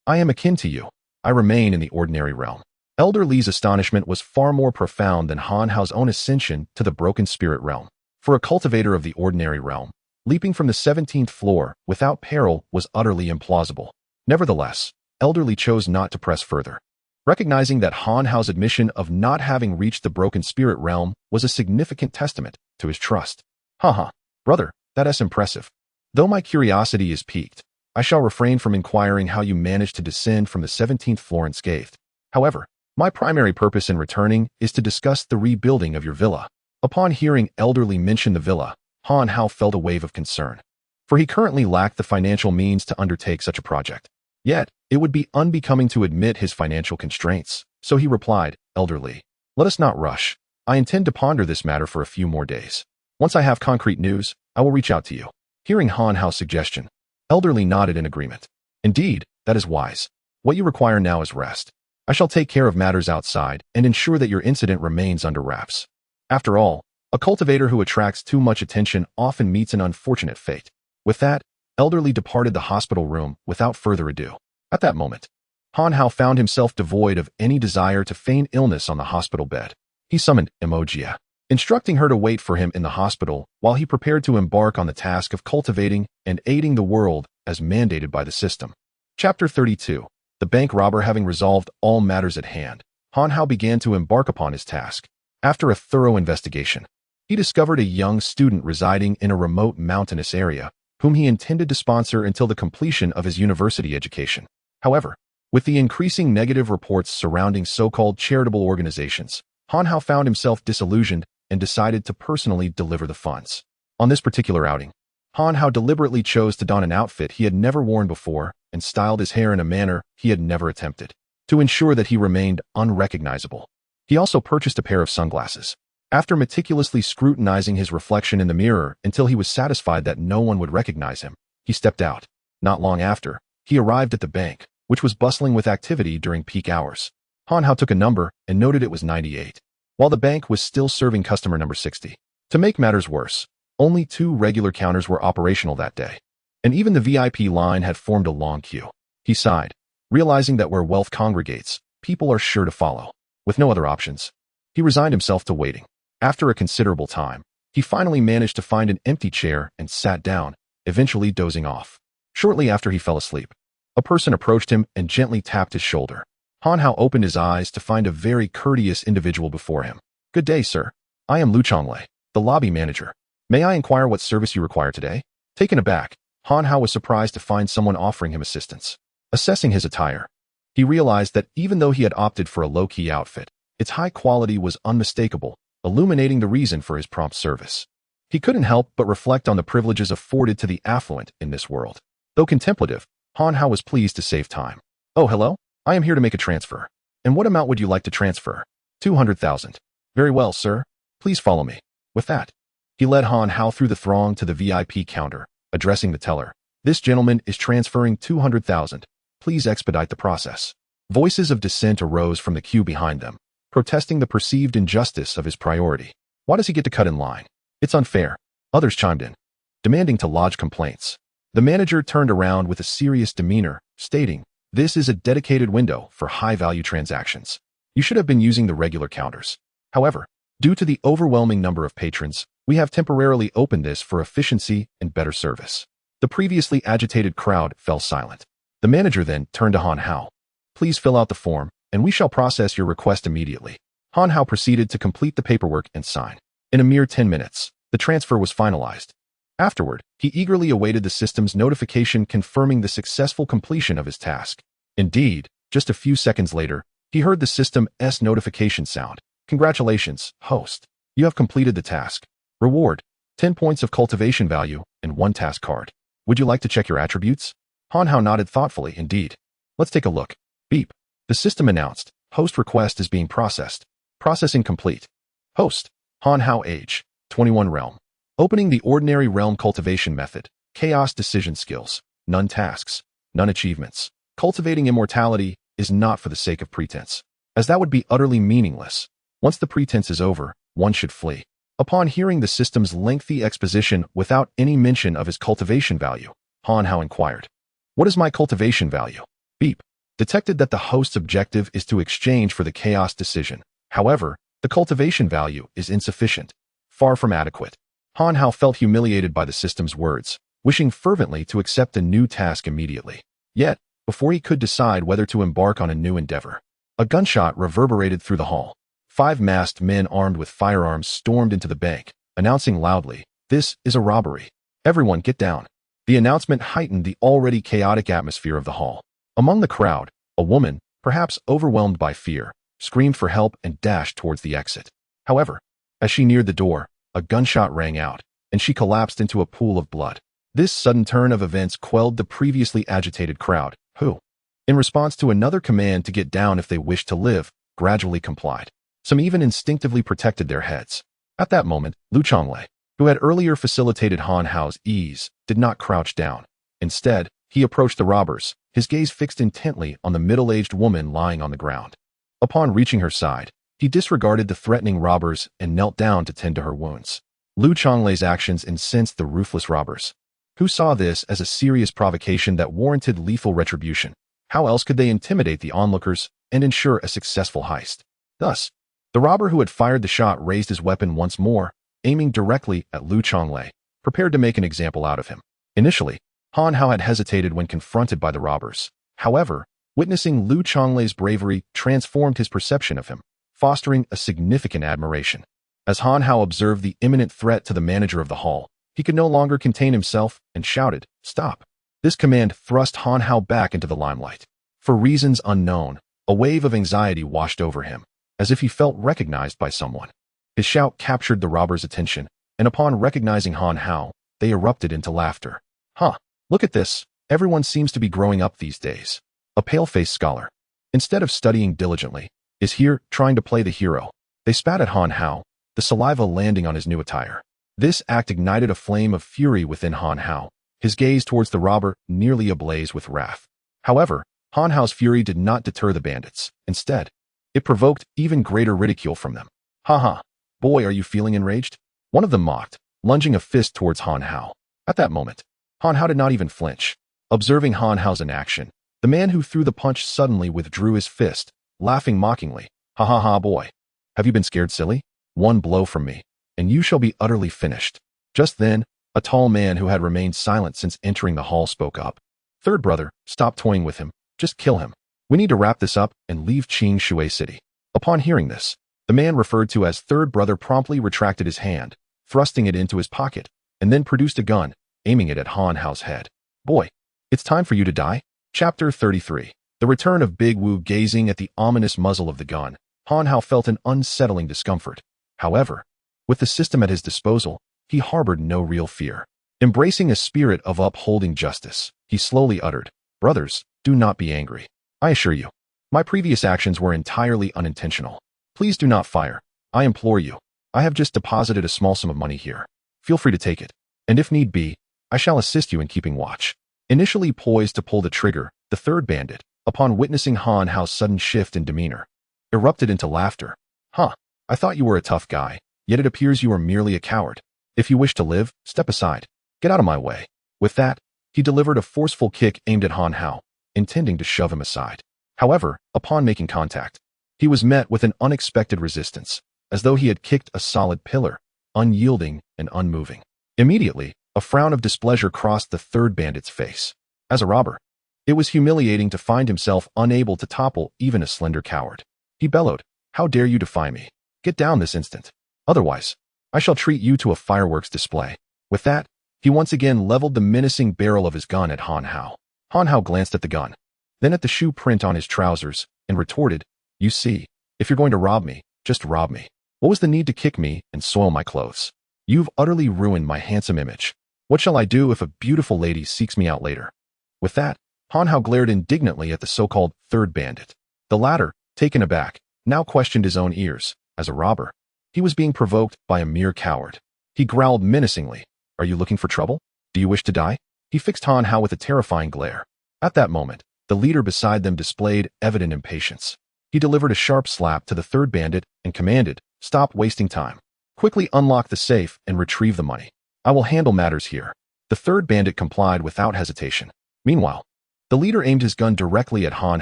I am akin to you. I remain in the ordinary realm. Elder Li's astonishment was far more profound than Han Hao's own ascension to the broken spirit realm. For a cultivator of the ordinary realm, leaping from the 17th floor without peril was utterly implausible. Nevertheless, Elder Li chose not to press further. Recognizing that Han Hao's admission of not having reached the broken spirit realm was a significant testament to his trust. Haha, brother, that is impressive. Though my curiosity is piqued, I shall refrain from inquiring how you managed to descend from the 17th floor unscathed. However, my primary purpose in returning is to discuss the rebuilding of your villa. Upon hearing Elder Li mention the villa, Han Hao felt a wave of concern, for he currently lacked the financial means to undertake such a project. Yet, it would be unbecoming to admit his financial constraints, so he replied, Elder Li, let us not rush. I intend to ponder this matter for a few more days. Once I have concrete news, I will reach out to you. Hearing Han Hao's suggestion, Elder Li nodded in agreement. Indeed, that is wise. What you require now is rest. I shall take care of matters outside and ensure that your incident remains under wraps. After all, a cultivator who attracts too much attention often meets an unfortunate fate. With that, Elder Li departed the hospital room without further ado. At that moment, Han Hao found himself devoid of any desire to feign illness on the hospital bed. He summoned Jie, instructing her to wait for him in the hospital while he prepared to embark on the task of cultivating and aiding the world as mandated by the system. Chapter 32. The bank robber having resolved all matters at hand, Han Hao began to embark upon his task. After a thorough investigation, he discovered a young student residing in a remote mountainous area, whom he intended to sponsor until the completion of his university education. However, With the increasing negative reports surrounding so-called charitable organizations, Han Hao found himself disillusioned and decided to personally deliver the funds. On this particular outing, Han Hao deliberately chose to don an outfit he had never worn before and styled his hair in a manner he had never attempted, to ensure that he remained unrecognizable. He also purchased a pair of sunglasses. After meticulously scrutinizing his reflection in the mirror until he was satisfied that no one would recognize him, he stepped out. Not long after, he arrived at the bank, which was bustling with activity during peak hours. Han Hao took a number and noted it was 98, while the bank was still serving customer number 60. To make matters worse, only 2 regular counters were operational that day, and even the VIP line had formed a long queue. He sighed, realizing that where wealth congregates, people are sure to follow. With no other options, he resigned himself to waiting. After a considerable time, he finally managed to find an empty chair and sat down, eventually dozing off. Shortly after he fell asleep, a person approached him and gently tapped his shoulder. Han Hao opened his eyes to find a very courteous individual before him. "Good day, sir. I am Lu Chonglei, the lobby manager. May I inquire what service you require today?" Taken aback, Han Hao was surprised to find someone offering him assistance. Assessing his attire, he realized that even though he had opted for a low-key outfit, its high quality was unmistakable, illuminating the reason for his prompt service. He couldn't help but reflect on the privileges afforded to the affluent in this world. Though contemplative, Han Hao was pleased to save time. "Oh, hello? I am here to make a transfer. And what amount would you like to transfer?" 200,000. "Very well, sir. Please follow me." With that, he led Han Hao through the throng to the VIP counter, addressing the teller. "This gentleman is transferring 200,000. Please expedite the process." Voices of dissent arose from the queue behind them, protesting the perceived injustice of his priority. "Why does he get to cut in line? It's unfair." Others chimed in, demanding to lodge complaints. The manager turned around with a serious demeanor, stating, "This is a dedicated window for high-value transactions. You should have been using the regular counters. However, due to the overwhelming number of patrons, we have temporarily opened this for efficiency and better service." The previously agitated crowd fell silent. The manager then turned to Han Hao. "Please fill out the form, and we shall process your request immediately." Han Hao proceeded to complete the paperwork and sign. In a mere 10 minutes, the transfer was finalized. Afterward, he eagerly awaited the system's notification confirming the successful completion of his task. Indeed, just a few seconds later, he heard the system's notification sound. "Congratulations, host. You have completed the task. Reward, 10 points of cultivation value and 1 task card. Would you like to check your attributes?" Han Hao nodded thoughtfully. "Indeed. Let's take a look." Beep. The system announced, "Host request is being processed. Processing complete." Host, Han Hao, age, 21, realm. Opening the ordinary realm cultivation method. Chaos decision skills. None tasks. None achievements. Cultivating immortality is not for the sake of pretense, as that would be utterly meaningless. Once the pretense is over, one should flee. Upon hearing the system's lengthy exposition without any mention of his cultivation value, Han Hao inquired, "What is my cultivation value?" Beep. Detected that the host's objective is to exchange for the chaos decision. However, the cultivation value is insufficient, far from adequate. Han Hao felt humiliated by the system's words, wishing fervently to accept a new task immediately. Yet, before he could decide whether to embark on a new endeavor, a gunshot reverberated through the hall. 5 masked men armed with firearms stormed into the bank, announcing loudly, "This is a robbery. Everyone get down." The announcement heightened the already chaotic atmosphere of the hall. Among the crowd, a woman, perhaps overwhelmed by fear, screamed for help and dashed towards the exit. However, as she neared the door, a gunshot rang out, and she collapsed into a pool of blood. This sudden turn of events quelled the previously agitated crowd, who, in response to another command to get down if they wished to live, gradually complied. Some even instinctively protected their heads. At that moment, Lu Chonglei, who had earlier facilitated Han Hao's ease, did not crouch down. Instead, he approached the robbers, his gaze fixed intently on the middle-aged woman lying on the ground. Upon reaching her side, he disregarded the threatening robbers and knelt down to tend to her wounds. Lu Chonglei's actions incensed the ruthless robbers, who saw this as a serious provocation that warranted lethal retribution. How else could they intimidate the onlookers and ensure a successful heist? Thus, the robber who had fired the shot raised his weapon once more, aiming directly at Lu Chonglei, prepared to make an example out of him. Initially, Han Hao had hesitated when confronted by the robbers. However, witnessing Lu Chonglei's bravery transformed his perception of him, fostering a significant admiration. As Han Hao observed the imminent threat to the manager of the hall, he could no longer contain himself and shouted, "Stop!" This command thrust Han Hao back into the limelight. For reasons unknown, a wave of anxiety washed over him, as if he felt recognized by someone. His shout captured the robbers' attention, and upon recognizing Han Hao, they erupted into laughter. Huh, look at this, everyone seems to be growing up these days. A pale-faced scholar, instead of studying diligently, is here trying to play the hero. They spat at Han Hao, the saliva landing on his new attire. This act ignited a flame of fury within Han Hao, his gaze towards the robber nearly ablaze with wrath. However, Han Hao's fury did not deter the bandits. Instead, it provoked even greater ridicule from them. Ha, boy, are you feeling enraged? One of them mocked, lunging a fist towards Han Hao. At that moment, Han Hao did not even flinch. Observing Han Hao's inaction, the man who threw the punch suddenly withdrew his fist, laughing mockingly. Ha, boy. Have you been scared, silly? One blow from me, and you shall be utterly finished. Just then, a tall man who had remained silent since entering the hall spoke up. Third brother, stop toying with him. Just kill him. We need to wrap this up and leave Qing Shui City. Upon hearing this, the man referred to as third brother promptly retracted his hand, thrusting it into his pocket, and then produced a gun, aiming it at Han Hao's head. Boy, it's time for you to die. Chapter 33. The return of Big Wu. Gazing at the ominous muzzle of the gun, Han Hao felt an unsettling discomfort. However, with the system at his disposal, he harbored no real fear. Embracing a spirit of upholding justice, he slowly uttered, "Brothers, do not be angry. I assure you, my previous actions were entirely unintentional. Please do not fire. I implore you. I have just deposited a small sum of money here. Feel free to take it, and if need be, I shall assist you in keeping watch." Initially poised to pull the trigger, the third bandit, upon witnessing Han Hao's sudden shift in demeanor, erupted into laughter. Huh, I thought you were a tough guy, yet it appears you are merely a coward. If you wish to live, step aside. Get out of my way. With that, he delivered a forceful kick aimed at Han Hao, intending to shove him aside. However, upon making contact, he was met with an unexpected resistance, as though he had kicked a solid pillar, unyielding and unmoving. Immediately, a frown of displeasure crossed the third bandit's face. As a robber, it was humiliating to find himself unable to topple even a slender coward. He bellowed, "How dare you defy me? Get down this instant. Otherwise, I shall treat you to a fireworks display." With that, he once again leveled the menacing barrel of his gun at Han Hao. Han Hao glanced at the gun, then at the shoe print on his trousers, and retorted, "You see, if you're going to rob me, just rob me. What was the need to kick me and soil my clothes? You've utterly ruined my handsome image. What shall I do if a beautiful lady seeks me out later?" With that, Han Hao glared indignantly at the so-called third bandit. The latter, taken aback, now questioned his own ears. As a robber, he was being provoked by a mere coward. He growled menacingly, "Are you looking for trouble? Do you wish to die?" He fixed Han Hao with a terrifying glare. At that moment, the leader beside them displayed evident impatience. He delivered a sharp slap to the third bandit and commanded, "Stop wasting time. Quickly unlock the safe and retrieve the money. I will handle matters here." The third bandit complied without hesitation. Meanwhile, the leader aimed his gun directly at Han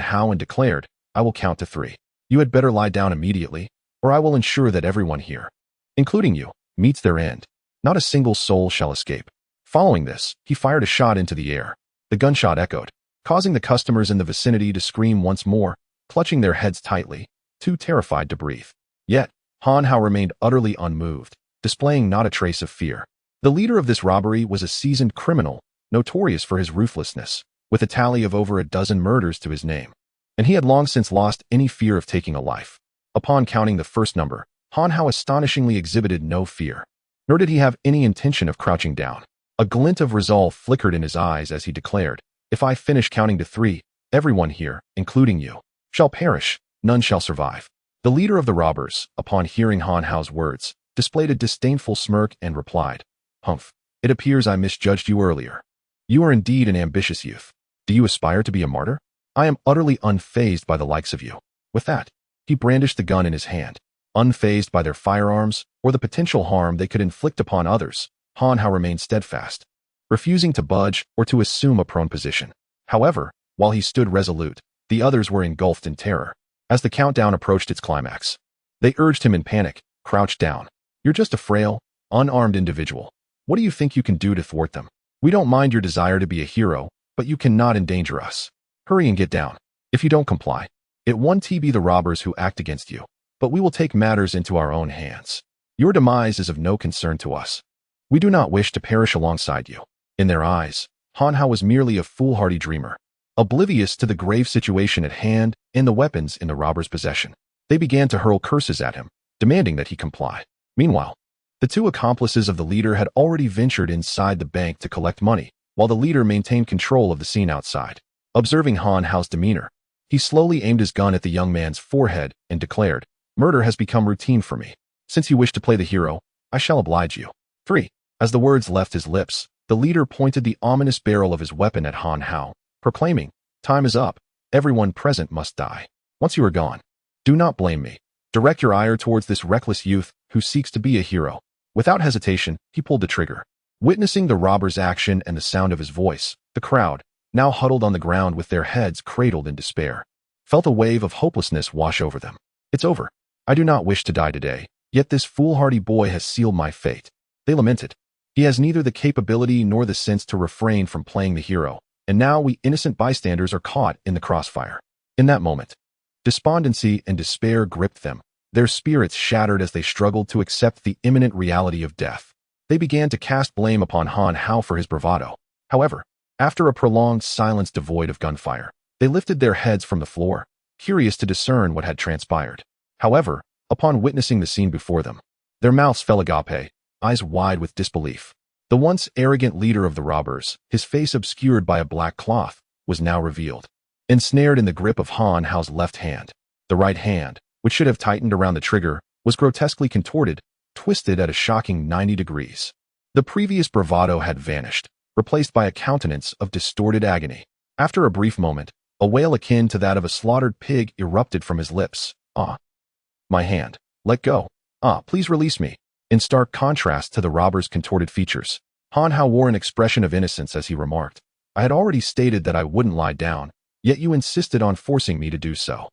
Hao and declared, "I will count to 3. You had better lie down immediately, or I will ensure that everyone here, including you, meets their end. Not a single soul shall escape." Following this, he fired a shot into the air. The gunshot echoed, causing the customers in the vicinity to scream once more, clutching their heads tightly, too terrified to breathe. Yet, Han Hao remained utterly unmoved, displaying not a trace of fear. The leader of this robbery was a seasoned criminal, notorious for his ruthlessness, with a tally of over a dozen murders to his name, and he had long since lost any fear of taking a life. Upon counting the first number, Han Hao astonishingly exhibited no fear, nor did he have any intention of crouching down. A glint of resolve flickered in his eyes as he declared, "If I finish counting to 3, everyone here, including you, shall perish, none shall survive." The leader of the robbers, upon hearing Han Hao's words, displayed a disdainful smirk and replied, "Humph, it appears I misjudged you earlier. You are indeed an ambitious youth. Do you aspire to be a martyr? I am utterly unfazed by the likes of you." With that, he brandished the gun in his hand. Unfazed by their firearms or the potential harm they could inflict upon others, Han Hao remained steadfast, refusing to budge or to assume a prone position. However, while he stood resolute, the others were engulfed in terror. As the countdown approached its climax, they urged him in panic, "Crouch down. You're just a frail, unarmed individual. What do you think you can do to thwart them? We don't mind your desire to be a hero, but you cannot endanger us. Hurry and get down. If you don't comply, it won't be the robbers who act against you, but we will take matters into our own hands. Your demise is of no concern to us. We do not wish to perish alongside you." In their eyes, Han Hao was merely a foolhardy dreamer, oblivious to the grave situation at hand and the weapons in the robber's possession. They began to hurl curses at him, demanding that he comply. Meanwhile, the two accomplices of the leader had already ventured inside the bank to collect money, while the leader maintained control of the scene outside. Observing Han Hao's demeanor, he slowly aimed his gun at the young man's forehead and declared, "Murder has become routine for me. Since you wish to play the hero, I shall oblige you." 3. As the words left his lips, the leader pointed the ominous barrel of his weapon at Han Hao, proclaiming, "Time is up. Everyone present must die. Once you are gone, do not blame me. Direct your ire towards this reckless youth who seeks to be a hero." Without hesitation, he pulled the trigger. Witnessing the robber's action and the sound of his voice, the crowd, now huddled on the ground with their heads cradled in despair, felt a wave of hopelessness wash over them. "It's over. I do not wish to die today, yet this foolhardy boy has sealed my fate," they lamented. "He has neither the capability nor the sense to refrain from playing the hero, and now we innocent bystanders are caught in the crossfire." In that moment, despondency and despair gripped them, their spirits shattered as they struggled to accept the imminent reality of death. They began to cast blame upon Han Hao for his bravado. However, after a prolonged silence devoid of gunfire, they lifted their heads from the floor, curious to discern what had transpired. However, upon witnessing the scene before them, their mouths fell agape, eyes wide with disbelief. The once arrogant leader of the robbers, his face obscured by a black cloth, was now revealed, ensnared in the grip of Han Hao's left hand. The right hand, which should have tightened around the trigger, was grotesquely contorted, twisted at a shocking 90 degrees. The previous bravado had vanished, replaced by a countenance of distorted agony. After a brief moment, a wail akin to that of a slaughtered pig erupted from his lips. "Ah, my hand. Let go. Ah, please release me." In stark contrast to the robber's contorted features, Han Hao wore an expression of innocence as he remarked, "I had already stated that I wouldn't lie down, yet you insisted on forcing me to do so.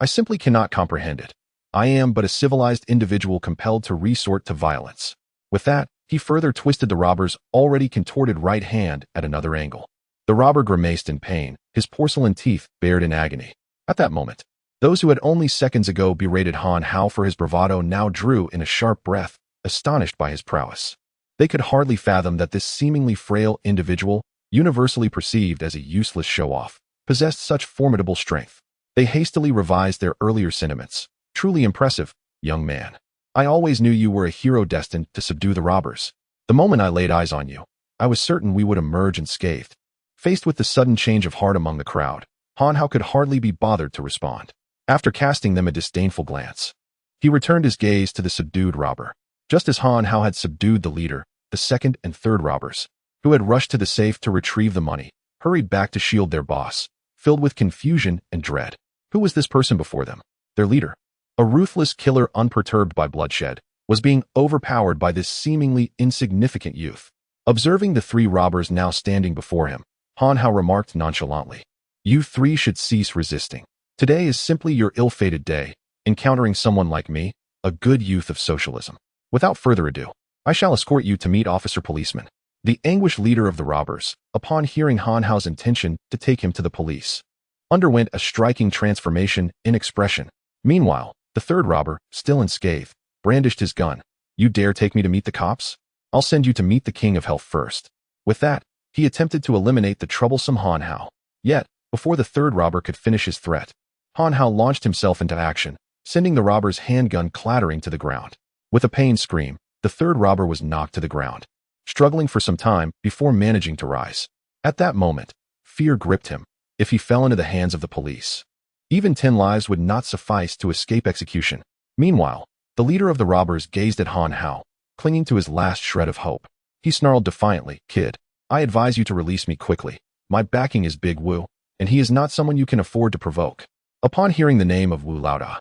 I simply cannot comprehend it. I am but a civilized individual compelled to resort to violence." With that, he further twisted the robber's already contorted right hand at another angle. The robber grimaced in pain, his porcelain teeth bared in agony. At that moment, those who had only seconds ago berated Han Hao for his bravado now drew in a sharp breath, astonished by his prowess. They could hardly fathom that this seemingly frail individual, universally perceived as a useless show-off, possessed such formidable strength. They hastily revised their earlier sentiments. "Truly impressive, young man. I always knew you were a hero destined to subdue the robbers. The moment I laid eyes on you, I was certain we would emerge unscathed." Faced with the sudden change of heart among the crowd, Han Hao could hardly be bothered to respond. After casting them a disdainful glance, he returned his gaze to the subdued robber. Just as Han Hao had subdued the leader, the second and third robbers, who had rushed to the safe to retrieve the money, hurried back to shield their boss, filled with confusion and dread. Who was this person before them? Their leader, a ruthless killer unperturbed by bloodshed, was being overpowered by this seemingly insignificant youth. Observing the three robbers now standing before him, Han Hao remarked nonchalantly, "You three should cease resisting. Today is simply your ill-fated day, encountering someone like me, a good youth of socialism. Without further ado, I shall escort you to meet Officer Policeman." The anguished leader of the robbers, upon hearing Han Hao's intention to take him to the police, underwent a striking transformation in expression. Meanwhile, the third robber, still unscathed, brandished his gun. "You dare take me to meet the cops? I'll send you to meet the King of Hell first." With that, he attempted to eliminate the troublesome Han Hao. Yet, before the third robber could finish his threat, Han Hao launched himself into action, sending the robber's handgun clattering to the ground. With a pained scream, the third robber was knocked to the ground, struggling for some time before managing to rise. At that moment, fear gripped him. If he fell into the hands of the police, even 10 lives would not suffice to escape execution. Meanwhile, the leader of the robbers gazed at Han Hao, clinging to his last shred of hope. He snarled defiantly, "Kid, I advise you to release me quickly. My backing is Big Wu, and he is not someone you can afford to provoke." Upon hearing the name of Wu Laoda,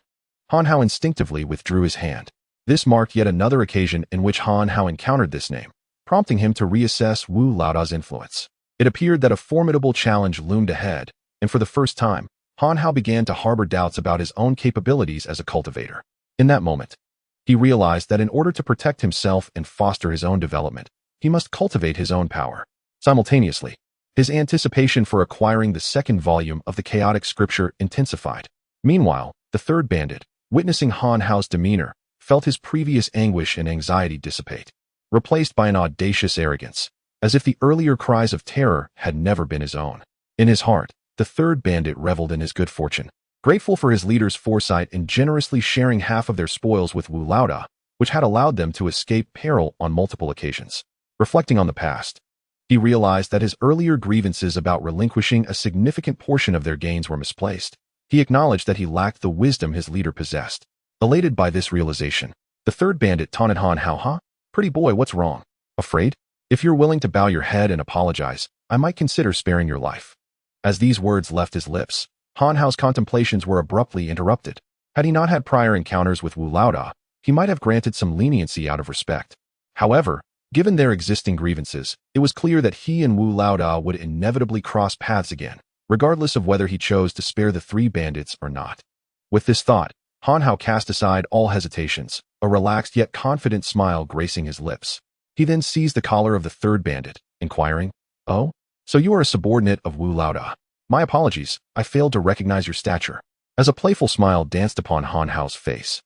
Han Hao instinctively withdrew his hand. This marked yet another occasion in which Han Hao encountered this name, prompting him to reassess Wu Laoda's influence. It appeared that a formidable challenge loomed ahead, and for the first time, Han Hao began to harbor doubts about his own capabilities as a cultivator. In that moment, he realized that in order to protect himself and foster his own development, he must cultivate his own power. Simultaneously, his anticipation for acquiring the second volume of the chaotic scripture intensified. Meanwhile, the third bandit, witnessing Han Hao's demeanor, felt his previous anguish and anxiety dissipate, replaced by an audacious arrogance, as if the earlier cries of terror had never been his own. In his heart, the third bandit reveled in his good fortune. Grateful for his leader's foresight in generously sharing half of their spoils with Wu Laoda, which had allowed them to escape peril on multiple occasions. Reflecting on the past, he realized that his earlier grievances about relinquishing a significant portion of their gains were misplaced. He acknowledged that he lacked the wisdom his leader possessed. Elated by this realization, the third bandit taunted Han Hao. "Huh? Pretty boy, what's wrong? Afraid? If you're willing to bow your head and apologize, I might consider sparing your life." As these words left his lips, Han Hao's contemplations were abruptly interrupted. Had he not had prior encounters with Wu Laoda, he might have granted some leniency out of respect. However, given their existing grievances, it was clear that he and Wu Laoda would inevitably cross paths again, regardless of whether he chose to spare the three bandits or not. With this thought, Han Hao cast aside all hesitations, a relaxed yet confident smile gracing his lips. He then seized the collar of the third bandit, inquiring, "Oh, so you are a subordinate of Wu Laoda. My apologies, I failed to recognize your stature." As a playful smile danced upon Han Hao's face,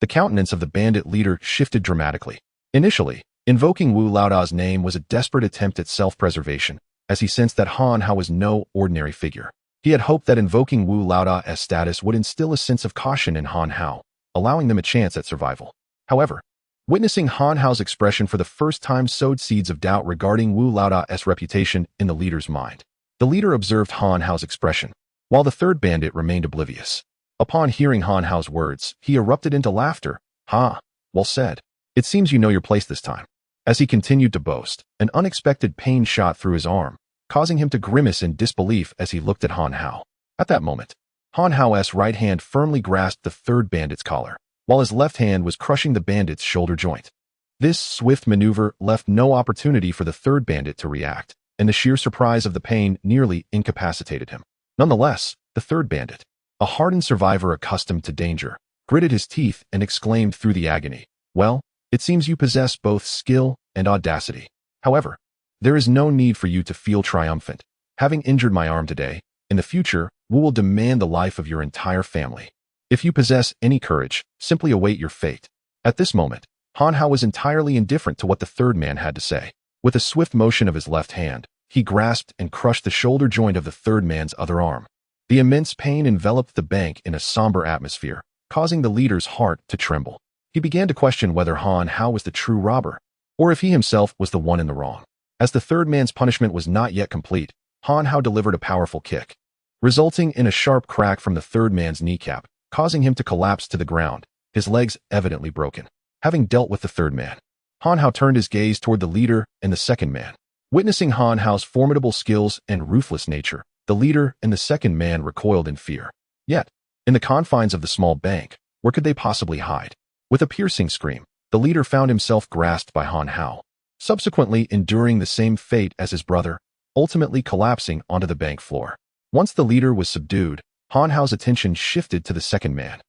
the countenance of the bandit leader shifted dramatically. Initially, invoking Wu Laoda's name was a desperate attempt at self-preservation, as he sensed that Han Hao was no ordinary figure. He had hoped that invoking Wu Laoda's status would instill a sense of caution in Han Hao, allowing them a chance at survival. However, witnessing Han Hao's expression for the first time sowed seeds of doubt regarding Wu Laoda's reputation in the leader's mind. The leader observed Han Hao's expression, while the third bandit remained oblivious. Upon hearing Han Hao's words, he erupted into laughter. "Ha, well said. It seems you know your place this time." As he continued to boast, an unexpected pain shot through his arm, causing him to grimace in disbelief as he looked at Han Hao. At that moment, Han Hao's right hand firmly grasped the third bandit's collar, while his left hand was crushing the bandit's shoulder joint. This swift maneuver left no opportunity for the third bandit to react, and the sheer surprise of the pain nearly incapacitated him. Nonetheless, the third bandit, a hardened survivor accustomed to danger, gritted his teeth and exclaimed through the agony, "Well, it seems you possess both skill and audacity. However, there is no need for you to feel triumphant. Having injured my arm today, in the future, we will demand the life of your entire family. If you possess any courage, simply await your fate." At this moment, Han Hao was entirely indifferent to what the third man had to say. With a swift motion of his left hand, he grasped and crushed the shoulder joint of the third man's other arm. The immense pain enveloped the bank in a somber atmosphere, causing the leader's heart to tremble. He began to question whether Han Hao was the true robber, or if he himself was the one in the wrong. As the third man's punishment was not yet complete, Han Hao delivered a powerful kick, resulting in a sharp crack from the third man's kneecap, causing him to collapse to the ground, his legs evidently broken. Having dealt with the third man, Han Hao turned his gaze toward the leader and the second man. Witnessing Han Hao's formidable skills and ruthless nature, the leader and the second man recoiled in fear. Yet, in the confines of the small bank, where could they possibly hide? With a piercing scream, the leader found himself grasped by Han Hao, subsequently enduring the same fate as his brother, ultimately collapsing onto the bank floor. Once the leader was subdued, Han Hao's attention shifted to the second man.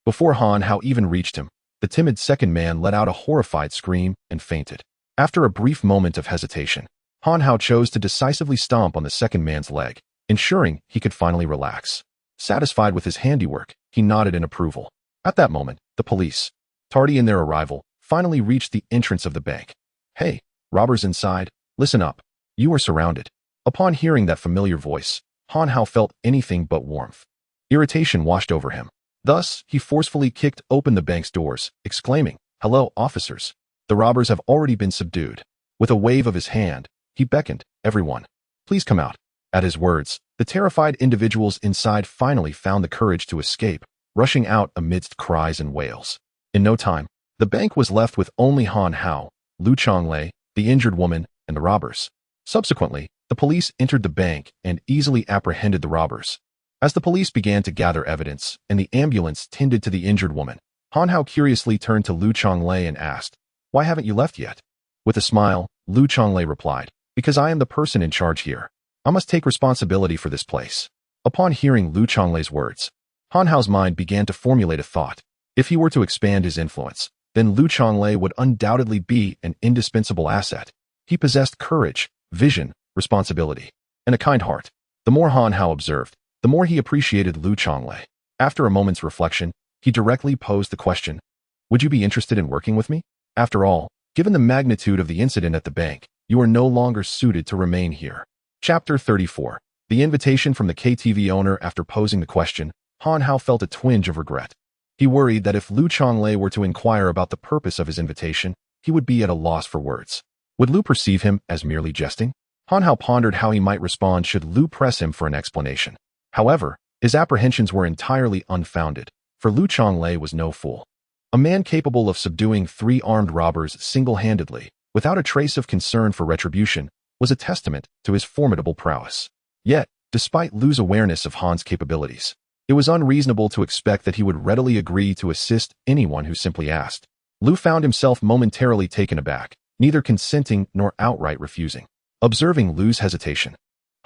Before Han Hao even reached him, the timid second man let out a horrified scream and fainted. After a brief moment of hesitation, Han Hao chose to decisively stomp on the second man's leg, ensuring he could finally relax. Satisfied with his handiwork, he nodded in approval. At that moment, the police, tardy in their arrival, finally reached the entrance of the bank. "Hey, robbers inside, listen up. You are surrounded." Upon hearing that familiar voice, Han Hao felt anything but warmth. Irritation washed over him. Thus, he forcefully kicked open the bank's doors, exclaiming, "Hello, officers. The robbers have already been subdued." With a wave of his hand, he beckoned, "Everyone, please come out." At his words, the terrified individuals inside finally found the courage to escape, rushing out amidst cries and wails. In no time, the bank was left with only Han Hao, Lu Chonglei, the injured woman, and the robbers. Subsequently, the police entered the bank and easily apprehended the robbers. As the police began to gather evidence and the ambulance tended to the injured woman, Han Hao curiously turned to Lu Chonglei and asked, "Why haven't you left yet?" With a smile, Lu Chonglei replied, "Because I am the person in charge here. I must take responsibility for this place." Upon hearing Lu Chonglei's words, Han Hao's mind began to formulate a thought. If he were to expand his influence, then Lu Chonglei would undoubtedly be an indispensable asset. He possessed courage, vision, responsibility, and a kind heart. The more Han Hao observed, the more he appreciated Lu Chonglei. After a moment's reflection, he directly posed the question, "Would you be interested in working with me? After all, given the magnitude of the incident at the bank, you are no longer suited to remain here." Chapter 34. The invitation from the KTV owner after posing the question, Han Hao felt a twinge of regret. He worried that if Lu Chonglei were to inquire about the purpose of his invitation, he would be at a loss for words. Would Lu perceive him as merely jesting? Han Hao pondered how he might respond should Lu press him for an explanation. However, his apprehensions were entirely unfounded, for Lu Chonglei was no fool. A man capable of subduing 3 armed robbers single-handedly, without a trace of concern for retribution, was a testament to his formidable prowess. Yet, despite Lu's awareness of Han's capabilities, it was unreasonable to expect that he would readily agree to assist anyone who simply asked. Lu found himself momentarily taken aback, neither consenting nor outright refusing. Observing Lu's hesitation,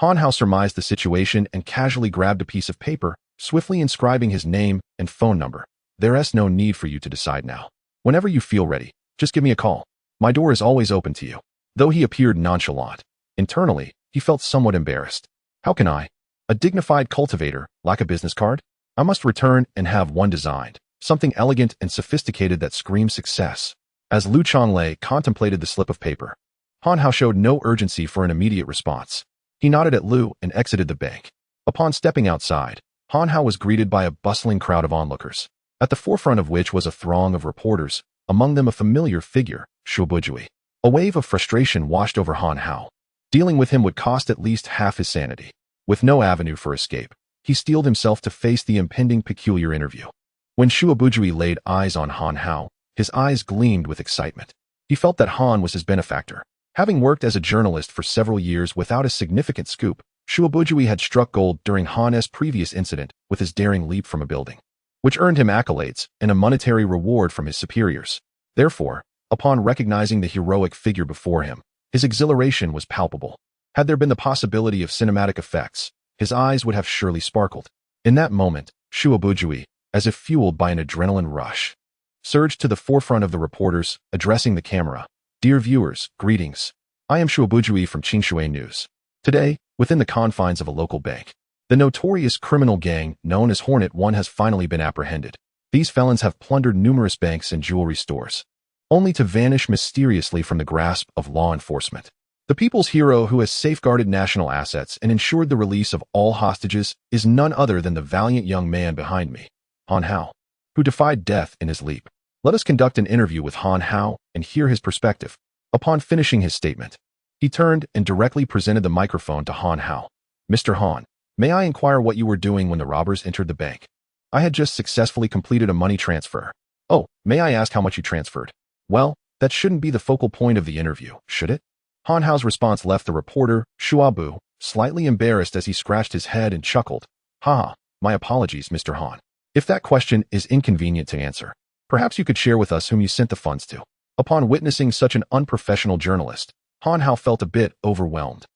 Han Hao surmised the situation and casually grabbed a piece of paper, swiftly inscribing his name and phone number. There's no need for you to decide now. Whenever you feel ready, just give me a call. My door is always open to you. Though he appeared nonchalant, internally, he felt somewhat embarrassed. How can I, a dignified cultivator, lack a business card? I must return and have one designed, something elegant and sophisticated that screams success. As Lu Chonglei contemplated the slip of paper, Han Hao showed no urgency for an immediate response. He nodded at Lu and exited the bank. Upon stepping outside, Han Hao was greeted by a bustling crowd of onlookers, at the forefront of which was a throng of reporters, among them a familiar figure, Shuabujui. A wave of frustration washed over Han Hao. Dealing with him would cost at least half his sanity. With no avenue for escape, he steeled himself to face the impending peculiar interview. When Shuabujui laid eyes on Han Hao, his eyes gleamed with excitement. He felt that Han was his benefactor. Having worked as a journalist for several years without a significant scoop, Shuabujui had struck gold during Han's previous incident with his daring leap from a building, which earned him accolades and a monetary reward from his superiors. Therefore, upon recognizing the heroic figure before him, his exhilaration was palpable. Had there been the possibility of cinematic effects, his eyes would have surely sparkled. In that moment, Shuabujui, as if fueled by an adrenaline rush, surged to the forefront of the reporters, addressing the camera. Dear viewers, greetings. I am Shuabujui from Qingshui News. Today, within the confines of a local bank, the notorious criminal gang known as Hornet 1 has finally been apprehended. These felons have plundered numerous banks and jewelry stores, only to vanish mysteriously from the grasp of law enforcement. The people's hero who has safeguarded national assets and ensured the release of all hostages is none other than the valiant young man behind me, Han Hao, who defied death in his leap. Let us conduct an interview with Han Hao and hear his perspective. Upon finishing his statement, he turned and directly presented the microphone to Han Hao. Mr. Han, may I inquire what you were doing when the robbers entered the bank? I had just successfully completed a money transfer. Oh, may I ask how much you transferred? Well, that shouldn't be the focal point of the interview, should it? Han Hao's response left the reporter, Shuabu, slightly embarrassed as he scratched his head and chuckled. Haha, my apologies, Mr. Han. If that question is inconvenient to answer, perhaps you could share with us whom you sent the funds to. Upon witnessing such an unprofessional journalist, Han Hao felt a bit overwhelmed.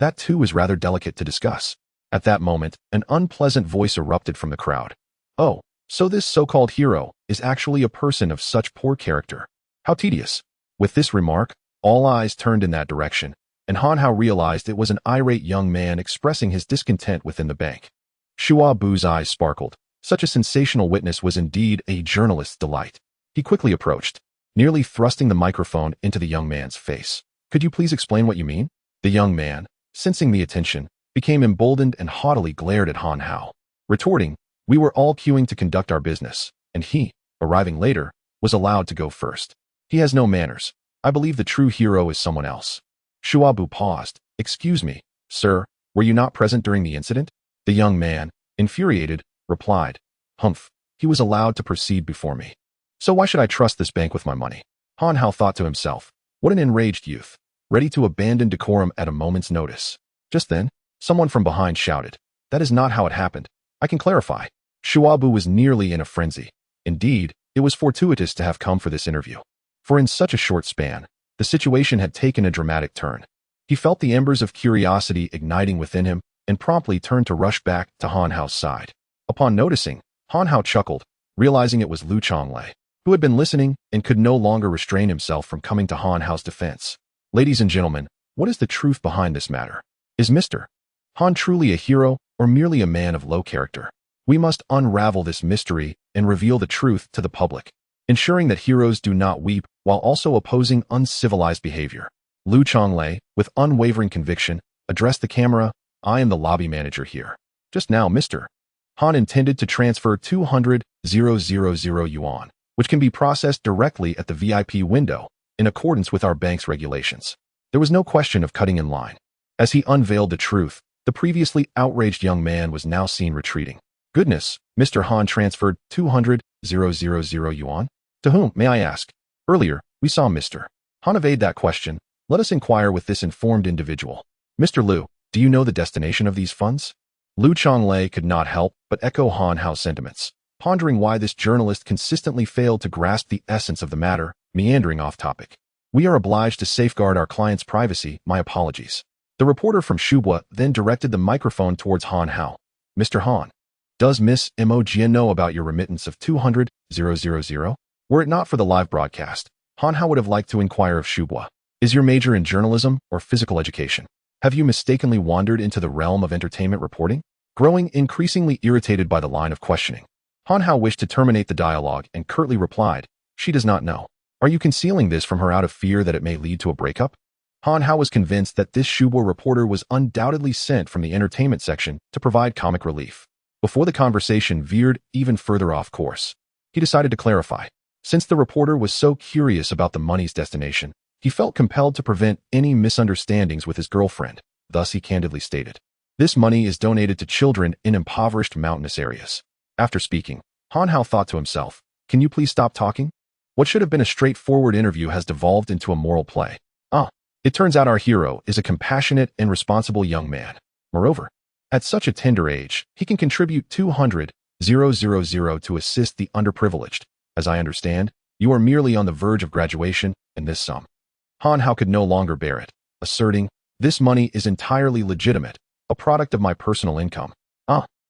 That too is rather delicate to discuss. At that moment, an unpleasant voice erupted from the crowd. Oh, so this so-called hero is actually a person of such poor character. How tedious. With this remark, all eyes turned in that direction, and Han Hao realized it was an irate young man expressing his discontent within the bank. Shua Bu's eyes sparkled. Such a sensational witness was indeed a journalist's delight. He quickly approached, nearly thrusting the microphone into the young man's face. Could you please explain what you mean? The young man, sensing the attention, became emboldened and haughtily glared at Han Hao, retorting, we were all queuing to conduct our business, and he, arriving later, was allowed to go first. He has no manners. I believe the true hero is someone else. Shuabu paused. Excuse me, sir, were you not present during the incident? The young man, infuriated, replied, Humph, he was allowed to proceed before me. So why should I trust this bank with my money? Han Hao thought to himself, what an enraged youth, ready to abandon decorum at a moment's notice. Just then, someone from behind shouted, that is not how it happened. I can clarify. Shuabu was nearly in a frenzy. Indeed, it was fortuitous to have come for this interview. For in such a short span, the situation had taken a dramatic turn. He felt the embers of curiosity igniting within him and promptly turned to rush back to Han Hao's side. Upon noticing, Han Hao chuckled, realizing it was Lu Chonglei, who had been listening and could no longer restrain himself from coming to Han Hao's defense. Ladies and gentlemen, what is the truth behind this matter? Is Mr. Han truly a hero or merely a man of low character? We must unravel this mystery and reveal the truth to the public, ensuring that heroes do not weep while also opposing uncivilized behavior. Lu Chonglei, with unwavering conviction, addressed the camera. I am the lobby manager here. Just now, Mr. Han intended to transfer 200,000 yuan, which can be processed directly at the VIP window in accordance with our bank's regulations. There was no question of cutting in line. As he unveiled the truth, the previously outraged young man was now seen retreating. Goodness, Mr. Han transferred 200,000 yuan? To whom, may I ask? Earlier, we saw Mr. Han evade that question. Let us inquire with this informed individual. Mr. Liu, do you know the destination of these funds? Liu Chonglei could not help but echo Han Hao's sentiments, pondering why this journalist consistently failed to grasp the essence of the matter, meandering off topic. We are obliged to safeguard our client's privacy, my apologies. The reporter from Shubwa then directed the microphone towards Han Hao. Mr. Han, does Miss Mo Jian know about your remittance of 200,000? Were it not for the live broadcast, Han Hao would have liked to inquire of Shubwa. Is your major in journalism or physical education? Have you mistakenly wandered into the realm of entertainment reporting? Growing increasingly irritated by the line of questioning, Han Hao wished to terminate the dialogue and curtly replied, she does not know. Are you concealing this from her out of fear that it may lead to a breakup? Han Hao was convinced that this Shubwa reporter was undoubtedly sent from the entertainment section to provide comic relief. Before the conversation veered even further off course, he decided to clarify. Since the reporter was so curious about the money's destination, he felt compelled to prevent any misunderstandings with his girlfriend. Thus he candidly stated, this money is donated to children in impoverished mountainous areas. After speaking, Han Hao thought to himself, can you please stop talking? What should have been a straightforward interview has devolved into a moral play. It turns out our hero is a compassionate and responsible young man. Moreover, at such a tender age, he can contribute 200,000 to assist the underprivileged. As I understand, you are merely on the verge of graduation, and this sum. Han Hao could no longer bear it, asserting, this money is entirely legitimate, a product of my personal income.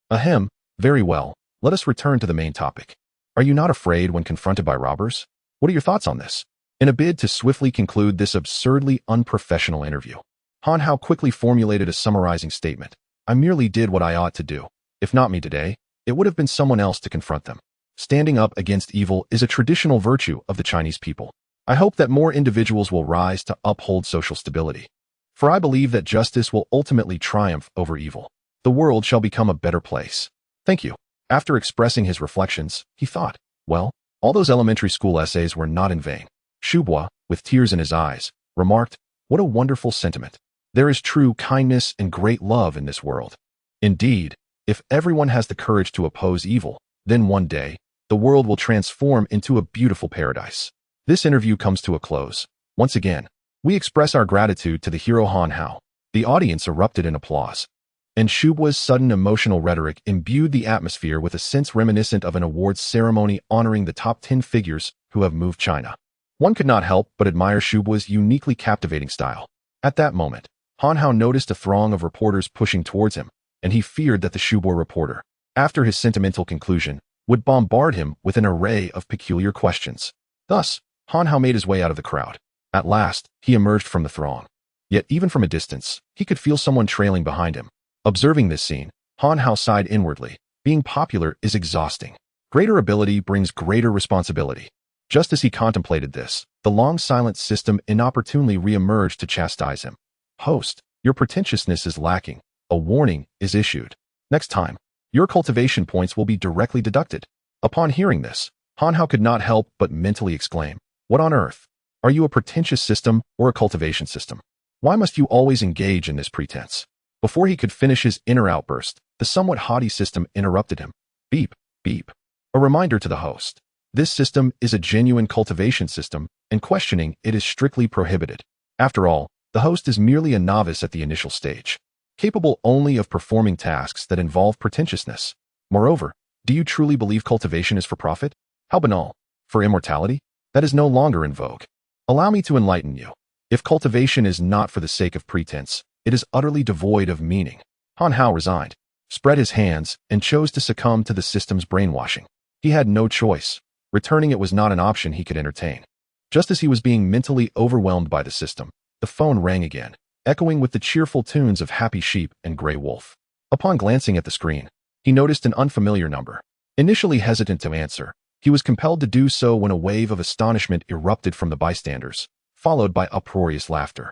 Ahem, very well, let us return to the main topic. Are you not afraid when confronted by robbers? What are your thoughts on this? In a bid to swiftly conclude this absurdly unprofessional interview, Han Hao quickly formulated a summarizing statement. I merely did what I ought to do. If not me today, it would have been someone else to confront them. Standing up against evil is a traditional virtue of the Chinese people. I hope that more individuals will rise to uphold social stability. For I believe that justice will ultimately triumph over evil. The world shall become a better place. Thank you. After expressing his reflections, he thought, well, all those elementary school essays were not in vain. Shubwa, with tears in his eyes, remarked, what a wonderful sentiment. There is true kindness and great love in this world. Indeed, if everyone has the courage to oppose evil, then one day, the world will transform into a beautiful paradise. This interview comes to a close. Once again, we express our gratitude to the hero Han Hao. The audience erupted in applause, and Shubwa's sudden emotional rhetoric imbued the atmosphere with a sense reminiscent of an awards ceremony honoring the top 10 figures who have moved China. One could not help but admire Shubwa's uniquely captivating style. At that moment, Han Hao noticed a throng of reporters pushing towards him, and he feared that the Shubwa reporter, after his sentimental conclusion, would bombard him with an array of peculiar questions. Thus, Han Hao made his way out of the crowd. At last, he emerged from the throng. Yet even from a distance, he could feel someone trailing behind him. Observing this scene, Han Hao sighed inwardly. Being popular is exhausting. Greater ability brings greater responsibility. Just as he contemplated this, the long silent system inopportunely re-emerged to chastise him. Host, your pretentiousness is lacking. A warning is issued. Next time, your cultivation points will be directly deducted. Upon hearing this, Han Hao could not help but mentally exclaim, what on earth? Are you a pretentious system or a cultivation system? Why must you always engage in this pretense? Before he could finish his inner outburst, the somewhat haughty system interrupted him. Beep, beep. A reminder to the host. This system is a genuine cultivation system, and questioning it is strictly prohibited. After all, the host is merely a novice at the initial stage, capable only of performing tasks that involve pretentiousness. Moreover, do you truly believe cultivation is for profit? How banal. For immortality? That is no longer in vogue. Allow me to enlighten you. If cultivation is not for the sake of pretense, it is utterly devoid of meaning. Han Hao resigned, spread his hands, and chose to succumb to the system's brainwashing. He had no choice. Returning it was not an option he could entertain. Just as he was being mentally overwhelmed by the system, the phone rang again, echoing with the cheerful tunes of Happy Sheep and Grey Wolf. Upon glancing at the screen, he noticed an unfamiliar number. Initially hesitant to answer, he was compelled to do so when a wave of astonishment erupted from the bystanders, followed by uproarious laughter.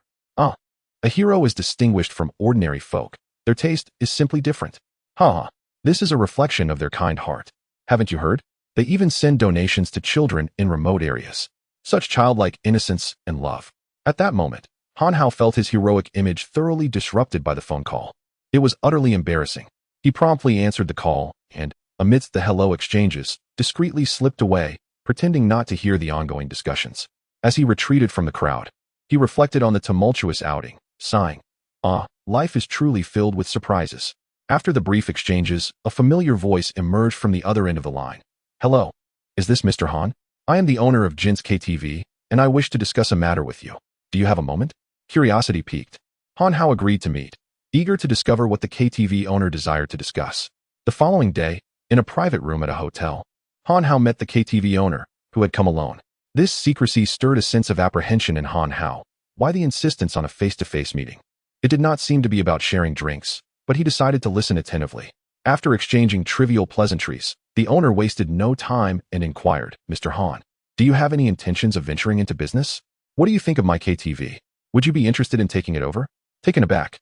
A hero is distinguished from ordinary folk, Their taste is simply different. Ha! This is a reflection of their kind heart. Haven't you heard? They even send donations to children in remote areas. Such childlike innocence and love. At that moment, Han Hao felt his heroic image thoroughly disrupted by the phone call. It was utterly embarrassing. He promptly answered the call and, amidst the hello exchanges, discreetly slipped away, pretending not to hear the ongoing discussions. As he retreated from the crowd, he reflected on the tumultuous outing, sighing, life is truly filled with surprises. After the brief exchanges, a familiar voice emerged from the other end of the line. Hello. Is this Mr. Han? I am the owner of Jin's KTV, and I wish to discuss a matter with you. Do you have a moment? Curiosity piqued. Han Hao agreed to meet, eager to discover what the KTV owner desired to discuss. The following day, in a private room at a hotel, Han Hao met the KTV owner, who had come alone. This secrecy stirred a sense of apprehension in Han Hao. Why the insistence on a face-to-face meeting? It did not seem to be about sharing drinks, but he decided to listen attentively. After exchanging trivial pleasantries, the owner wasted no time and inquired, Mr. Han, do you have any intentions of venturing into business? What do you think of my KTV? Would you be interested in taking it over? Taken aback,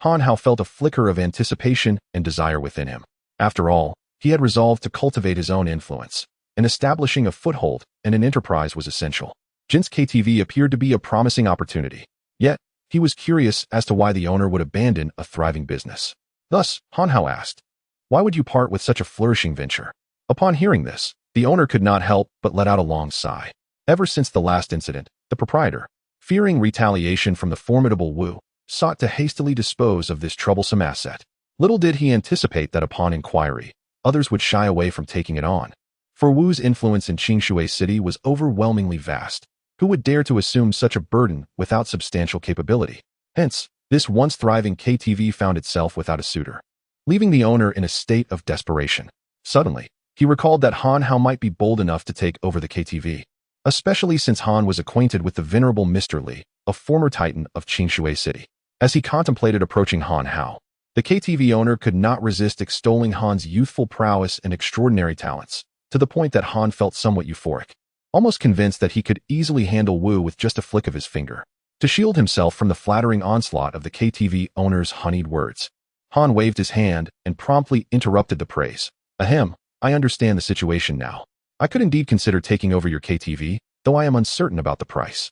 Han Hao felt a flicker of anticipation and desire within him. After all, he had resolved to cultivate his own influence, and establishing a foothold and an enterprise was essential. Jin's KTV appeared to be a promising opportunity. Yet, he was curious as to why the owner would abandon a thriving business. Thus, Han Hao asked, why would you part with such a flourishing venture? Upon hearing this, the owner could not help but let out a long sigh. Ever since the last incident, the proprietor, fearing retaliation from the formidable Wu, sought to hastily dispose of this troublesome asset. Little did he anticipate that upon inquiry, others would shy away from taking it on. For Wu's influence in Qingshui City was overwhelmingly vast. Who would dare to assume such a burden without substantial capability? Hence, this once thriving KTV found itself without a suitor, leaving the owner in a state of desperation. Suddenly, he recalled that Han Hao might be bold enough to take over the KTV, especially since Han was acquainted with the venerable Mr. Li, a former titan of Qingshui City. As he contemplated approaching Han Hao, the KTV owner could not resist extolling Han's youthful prowess and extraordinary talents, to the point that Han felt somewhat euphoric, almost convinced that he could easily handle Wu with just a flick of his finger. To shield himself from the flattering onslaught of the KTV owner's honeyed words, Han waved his hand and promptly interrupted the praise. Ahem, I understand the situation now. I could indeed consider taking over your KTV, though I am uncertain about the price.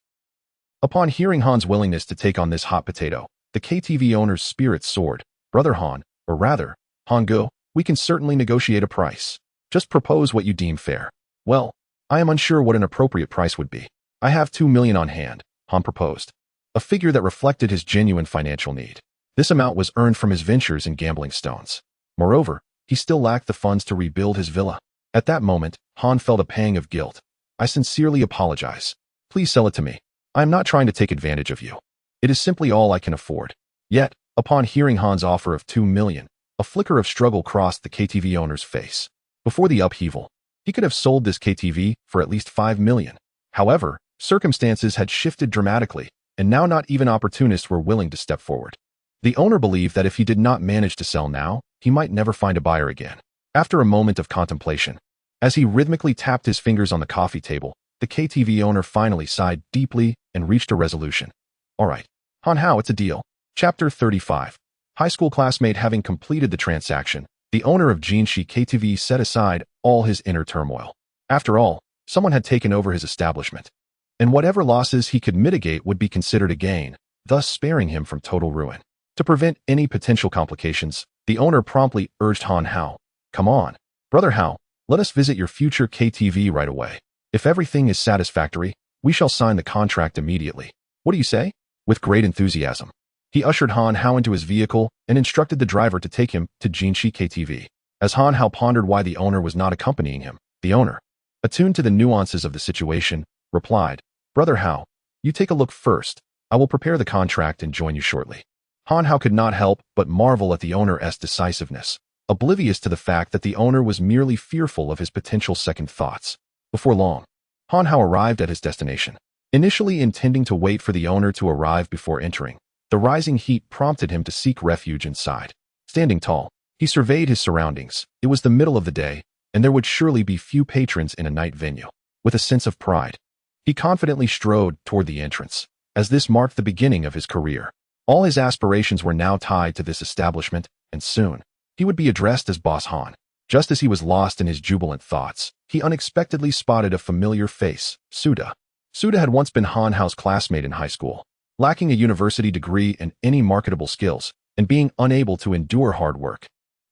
Upon hearing Han's willingness to take on this hot potato, the KTV owner's spirits soared. Brother Han, or rather, Han Go, we can certainly negotiate a price. Just propose what you deem fair. Well, I am unsure what an appropriate price would be. I have 2 million on hand, Han proposed, a figure that reflected his genuine financial need. This amount was earned from his ventures in gambling stones. Moreover, he still lacked the funds to rebuild his villa. At that moment, Han felt a pang of guilt. I sincerely apologize. Please sell it to me. I am not trying to take advantage of you. It is simply all I can afford. Yet, upon hearing Han's offer of 2 million, a flicker of struggle crossed the KTV owner's face. Before the upheaval, he could have sold this KTV for at least 5 million. However, circumstances had shifted dramatically, and now not even opportunists were willing to step forward. The owner believed that if he did not manage to sell now, he might never find a buyer again. After a moment of contemplation, as he rhythmically tapped his fingers on the coffee table, the KTV owner finally sighed deeply and reached a resolution. All right, Han Hao, it's a deal. Chapter 35. High school classmate having completed the transaction, the owner of Jinshi KTV set aside all his inner turmoil. After all, someone had taken over his establishment, and whatever losses he could mitigate would be considered a gain, thus sparing him from total ruin. To prevent any potential complications, the owner promptly urged Han Hao, come on, Brother Hao, let us visit your future KTV right away. If everything is satisfactory, we shall sign the contract immediately. What do you say? With great enthusiasm, he ushered Han Hao into his vehicle and instructed the driver to take him to Jinshi KTV. As Han Hao pondered why the owner was not accompanying him, the owner, attuned to the nuances of the situation, replied, Brother Hao, you take a look first. I will prepare the contract and join you shortly. Han Hao could not help but marvel at the owner's decisiveness, oblivious to the fact that the owner was merely fearful of his potential second thoughts. Before long, Han Hao arrived at his destination. Initially intending to wait for the owner to arrive before entering, the rising heat prompted him to seek refuge inside. Standing tall, he surveyed his surroundings. It was the middle of the day, and there would surely be few patrons in a night venue. With a sense of pride, he confidently strode toward the entrance, as this marked the beginning of his career. All his aspirations were now tied to this establishment, and soon, he would be addressed as Boss Han. Just as he was lost in his jubilant thoughts, he unexpectedly spotted a familiar face, Suda. Suda had once been Han Hao's classmate in high school, lacking a university degree and any marketable skills, and being unable to endure hard work.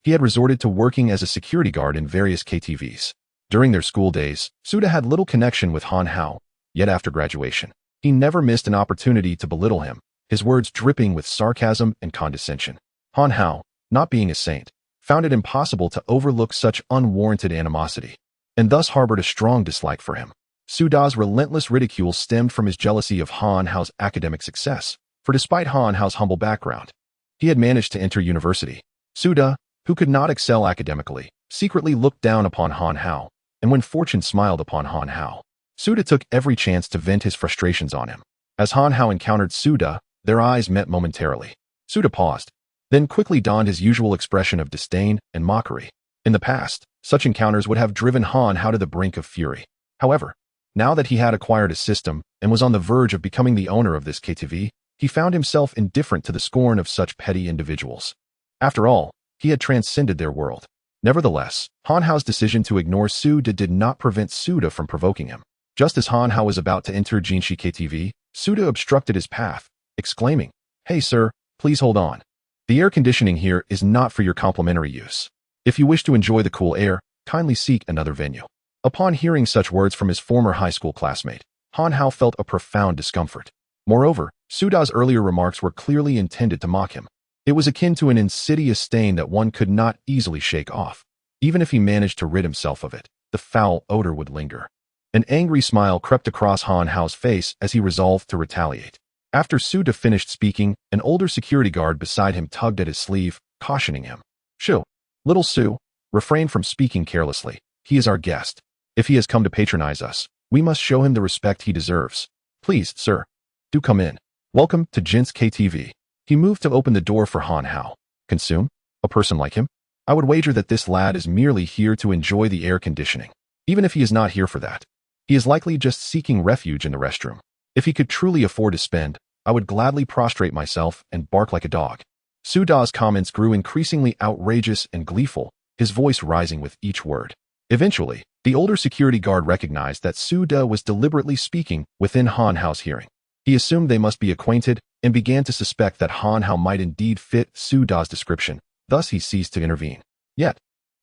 He had resorted to working as a security guard in various KTVs. During their school days, Suda had little connection with Han Hao, yet after graduation, he never missed an opportunity to belittle him, his words dripping with sarcasm and condescension. Han Hao, not being a saint, found it impossible to overlook such unwarranted animosity, and thus harbored a strong dislike for him. Suda's relentless ridicule stemmed from his jealousy of Han Hao's academic success, for despite Han Hao's humble background, he had managed to enter university. Suda, who could not excel academically, secretly looked down upon Han Hao, and when fortune smiled upon Han Hao, Suda took every chance to vent his frustrations on him. As Han Hao encountered Suda, their eyes met momentarily. Suda paused, then quickly donned his usual expression of disdain and mockery. In the past, such encounters would have driven Han Hao to the brink of fury. However, now that he had acquired a system and was on the verge of becoming the owner of this KTV, he found himself indifferent to the scorn of such petty individuals. After all, he had transcended their world. Nevertheless, Han Hao's decision to ignore Suda did not prevent Suda from provoking him. Just as Han Hao was about to enter Jinshi KTV, Suda obstructed his path, exclaiming, "Hey sir, please hold on. The air conditioning here is not for your complimentary use. If you wish to enjoy the cool air, kindly seek another venue." Upon hearing such words from his former high school classmate, Han Hao felt a profound discomfort. Moreover, Suda's earlier remarks were clearly intended to mock him. It was akin to an insidious stain that one could not easily shake off. Even if he managed to rid himself of it, the foul odor would linger. An angry smile crept across Han Hao's face as he resolved to retaliate. After Suda finished speaking, an older security guard beside him tugged at his sleeve, cautioning him. "Shoo, little Su, refrain from speaking carelessly. He is our guest. If he has come to patronize us, we must show him the respect he deserves. Please, sir, do come in. Welcome to Jin's KTV." He moved to open the door for Han Hao. "Consume? A person like him? I would wager that this lad is merely here to enjoy the air conditioning. Even if he is not here for that, he is likely just seeking refuge in the restroom. If he could truly afford to spend, I would gladly prostrate myself and bark like a dog." Suda's comments grew increasingly outrageous and gleeful, his voice rising with each word. Eventually, the older security guard recognized that Suda was deliberately speaking within Han Hao's hearing. He assumed they must be acquainted and began to suspect that Han Hao might indeed fit Suda's description. Thus he ceased to intervene. Yet,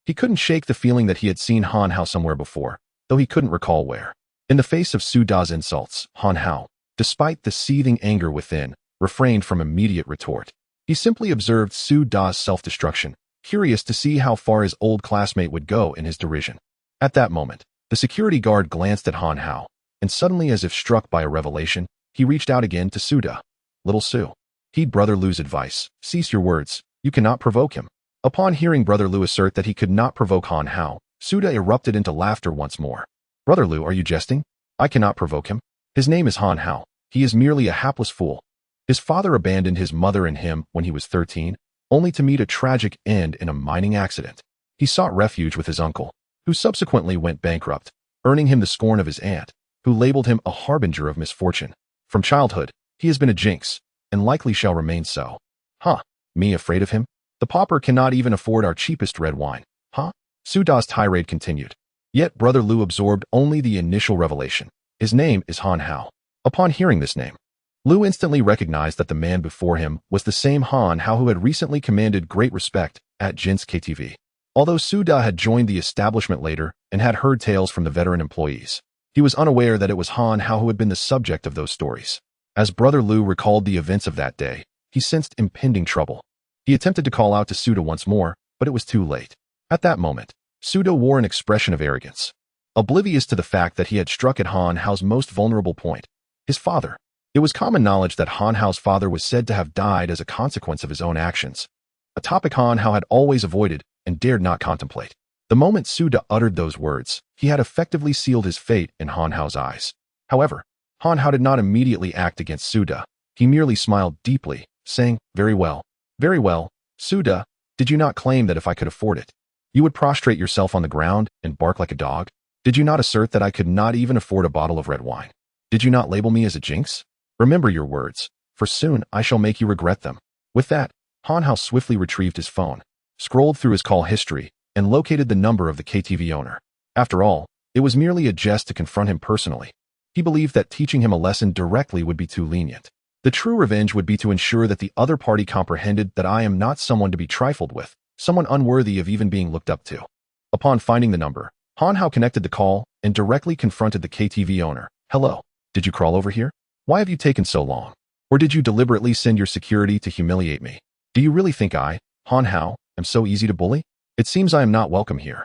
he couldn't shake the feeling that he had seen Han Hao somewhere before, though he couldn't recall where. In the face of Suda's insults, Han Hao, despite the seething anger within, refrained from immediate retort. He simply observed Suda's self-destruction, curious to see how far his old classmate would go in his derision. At that moment, the security guard glanced at Han Hao, and suddenly, as if struck by a revelation, he reached out again to Suda. "Little Su, heed Brother Lu's advice. Cease your words. You cannot provoke him." Upon hearing Brother Lu assert that he could not provoke Han Hao, Suda erupted into laughter once more. "Brother Lu, are you jesting? I cannot provoke him. His name is Han Hao. He is merely a hapless fool. His father abandoned his mother and him when he was 13, only to meet a tragic end in a mining accident. He sought refuge with his uncle, who subsequently went bankrupt, earning him the scorn of his aunt, who labeled him a harbinger of misfortune. From childhood, he has been a jinx, and likely shall remain so." "Huh, me afraid of him? The pauper cannot even afford our cheapest red wine. Huh?" Suda's tirade continued. Yet Brother Lu absorbed only the initial revelation. His name is Han Hao. Upon hearing this name, Lu instantly recognized that the man before him was the same Han Hao who had recently commanded great respect at Jin's KTV. Although Suda had joined the establishment later and had heard tales from the veteran employees, he was unaware that it was Han Hao who had been the subject of those stories. As Brother Lu recalled the events of that day, he sensed impending trouble. He attempted to call out to Suda once more, but it was too late. At that moment, Suda wore an expression of arrogance, oblivious to the fact that he had struck at Han Hao's most vulnerable point, his father. It was common knowledge that Han Hao's father was said to have died as a consequence of his own actions, a topic Han Hao had always avoided and dared not contemplate. The moment Suda uttered those words, he had effectively sealed his fate in Han Hao's eyes. However, Han Hao did not immediately act against Suda. He merely smiled deeply, saying, very well, Suda, did you not claim that if I could afford it, you would prostrate yourself on the ground and bark like a dog? Did you not assert that I could not even afford a bottle of red wine? Did you not label me as a jinx? Remember your words, for soon I shall make you regret them." With that, Han Hao swiftly retrieved his phone, scrolled through his call history, and located the number of the KTV owner. After all, it was merely a jest to confront him personally. He believed that teaching him a lesson directly would be too lenient. The true revenge would be to ensure that the other party comprehended that I am not someone to be trifled with, someone unworthy of even being looked up to. Upon finding the number, Han Hao connected the call and directly confronted the KTV owner. "Hello, did you crawl over here? Why have you taken so long? Or did you deliberately send your security to humiliate me? Do you really think I, Han Hao, am so easy to bully? It seems I am not welcome here."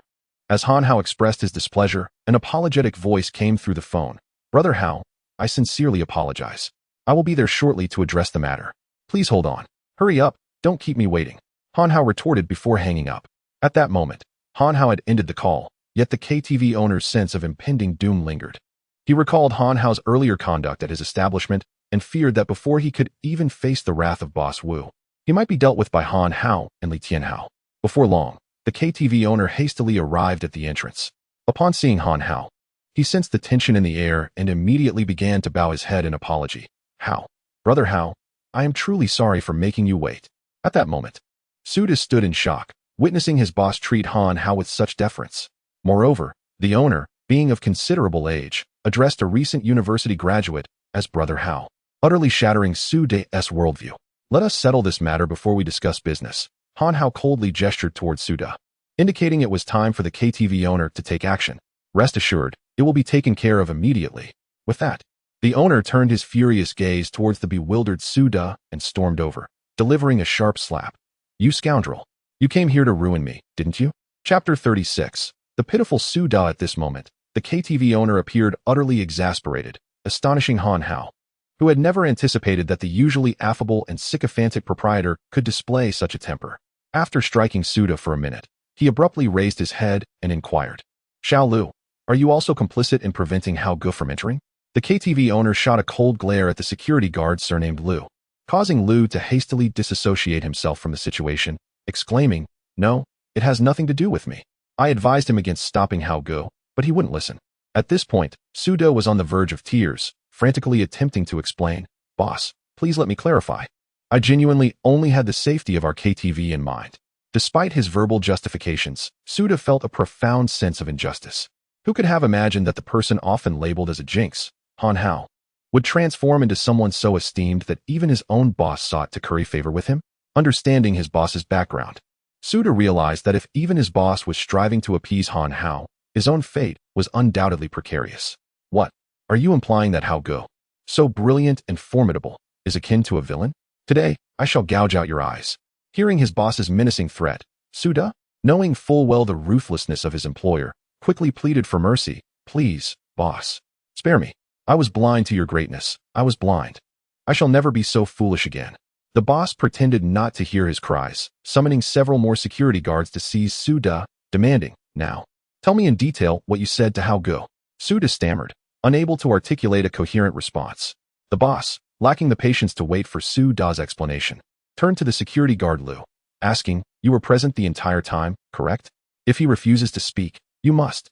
As Han Hao expressed his displeasure, an apologetic voice came through the phone. "Brother Hao, I sincerely apologize. I will be there shortly to address the matter. Please hold on. Hurry up, don't keep me waiting," Han Hao retorted before hanging up. At that moment, Han Hao had ended the call, yet the KTV owner's sense of impending doom lingered. He recalled Han Hao's earlier conduct at his establishment and feared that before he could even face the wrath of Boss Wu, he might be dealt with by Han Hao and Li Tianhao. Before long, the KTV owner hastily arrived at the entrance. Upon seeing Han Hao, he sensed the tension in the air and immediately began to bow his head in apology. "Hao, Brother Hao, I am truly sorry for making you wait." At that moment, Suda stood in shock, witnessing his boss treat Han Hao with such deference. Moreover, the owner, being of considerable age, addressed a recent university graduate as Brother Hao, utterly shattering Suda's worldview. "Let us settle this matter before we discuss business." Han Hao coldly gestured towards Suda, indicating it was time for the KTV owner to take action. "Rest assured, it will be taken care of immediately." With that, the owner turned his furious gaze towards the bewildered Suda and stormed over, delivering a sharp slap. "You scoundrel! You came here to ruin me, didn't you?" Chapter 36. The pitiful Suda. At this moment, the KTV owner appeared utterly exasperated, astonishing Han Hao, who had never anticipated that the usually affable and sycophantic proprietor could display such a temper. After striking Suda for a minute, he abruptly raised his head and inquired, "Xiao Lu, are you also complicit in preventing Hao Ge from entering?" The KTV owner shot a cold glare at the security guard surnamed Lu, causing Lu to hastily disassociate himself from the situation, exclaiming, "No, it has nothing to do with me. I advised him against stopping Hao Ge, but he wouldn't listen." At this point, Suda was on the verge of tears, frantically attempting to explain, "Boss, please let me clarify. I genuinely only had the safety of our KTV in mind." Despite his verbal justifications, Suda felt a profound sense of injustice. Who could have imagined that the person often labeled as a jinx, Han Hao, would transform into someone so esteemed that even his own boss sought to curry favor with him? Understanding his boss's background, Suda realized that if even his boss was striving to appease Han Hao, his own fate was undoubtedly precarious. "What? Are you implying that Hao Ge, so brilliant and formidable, is akin to a villain? Today, I shall gouge out your eyes." Hearing his boss's menacing threat, Suda, knowing full well the ruthlessness of his employer, quickly pleaded for mercy. "Please, boss, spare me. I was blind to your greatness. I was blind. I shall never be so foolish again." The boss pretended not to hear his cries, summoning several more security guards to seize Suda, demanding, "Now, tell me in detail what you said to Hao Ge." Suda stammered, unable to articulate a coherent response. The boss, lacking the patience to wait for Suda's explanation, turned to the security guard Lu, asking, "You were present the entire time, correct? If he refuses to speak, you must.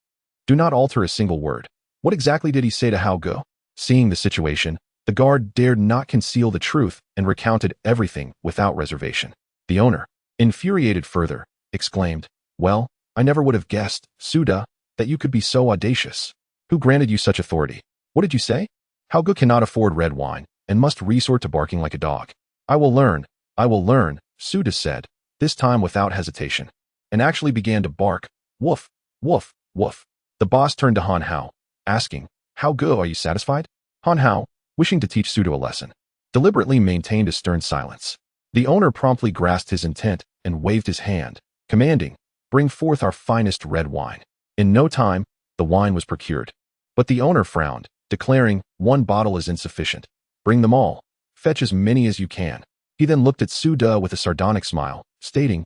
Do not alter a single word. What exactly did he say to Hao Ge?" Seeing the situation, the guard dared not conceal the truth and recounted everything without reservation. The owner, infuriated further, exclaimed, "Well, I never would have guessed, Suda, that you could be so audacious. Who granted you such authority? What did you say?" "Hao Ge cannot afford red wine and must resort to barking like a dog." I will learn, Suda said, this time without hesitation, and actually began to bark, "Woof, woof, woof." The boss turned to Han Hao, asking, "Hao Ge, are you satisfied?" Han Hao, wishing to teach Suda a lesson, deliberately maintained a stern silence. The owner promptly grasped his intent and waved his hand, commanding, "Bring forth our finest red wine." In no time, the wine was procured. But the owner frowned, declaring, "One bottle is insufficient. Bring them all. Fetch as many as you can." He then looked at Suda with a sardonic smile, stating,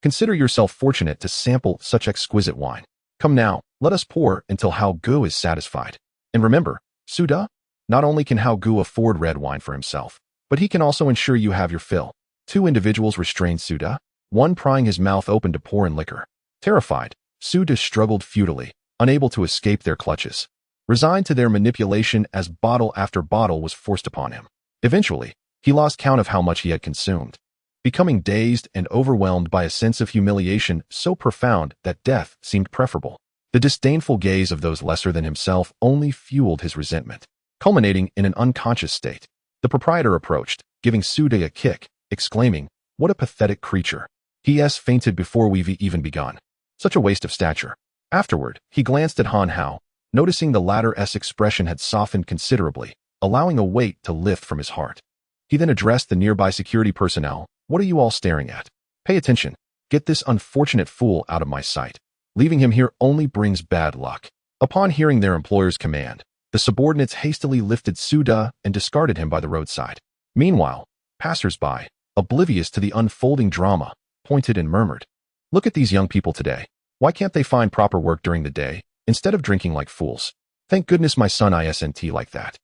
"Consider yourself fortunate to sample such exquisite wine. Come now, let us pour until Hao Ge is satisfied. And remember, Suda, not only can Hao Ge afford red wine for himself, but he can also ensure you have your fill." Two individuals restrained Suda, one prying his mouth open to pour in liquor. Terrified, Suda struggled futilely, unable to escape their clutches, resigned to their manipulation as bottle after bottle was forced upon him. Eventually, he lost count of how much he had consumed, becoming dazed and overwhelmed by a sense of humiliation so profound that death seemed preferable. The disdainful gaze of those lesser than himself only fueled his resentment, culminating in an unconscious state. The proprietor approached, giving Sude a kick, exclaiming, "What a pathetic creature. He fainted before we've even begun. Such a waste of stature." Afterward, he glanced at Han Hao, noticing the latter's expression had softened considerably, allowing a weight to lift from his heart. He then addressed the nearby security personnel. "What are you all staring at? Pay attention. Get this unfortunate fool out of my sight. Leaving him here only brings bad luck." Upon hearing their employer's command, the subordinates hastily lifted Suda and discarded him by the roadside. Meanwhile, passers-by, oblivious to the unfolding drama, pointed and murmured, "Look at these young people today. Why can't they find proper work during the day, instead of drinking like fools? Thank goodness my son isn't like that."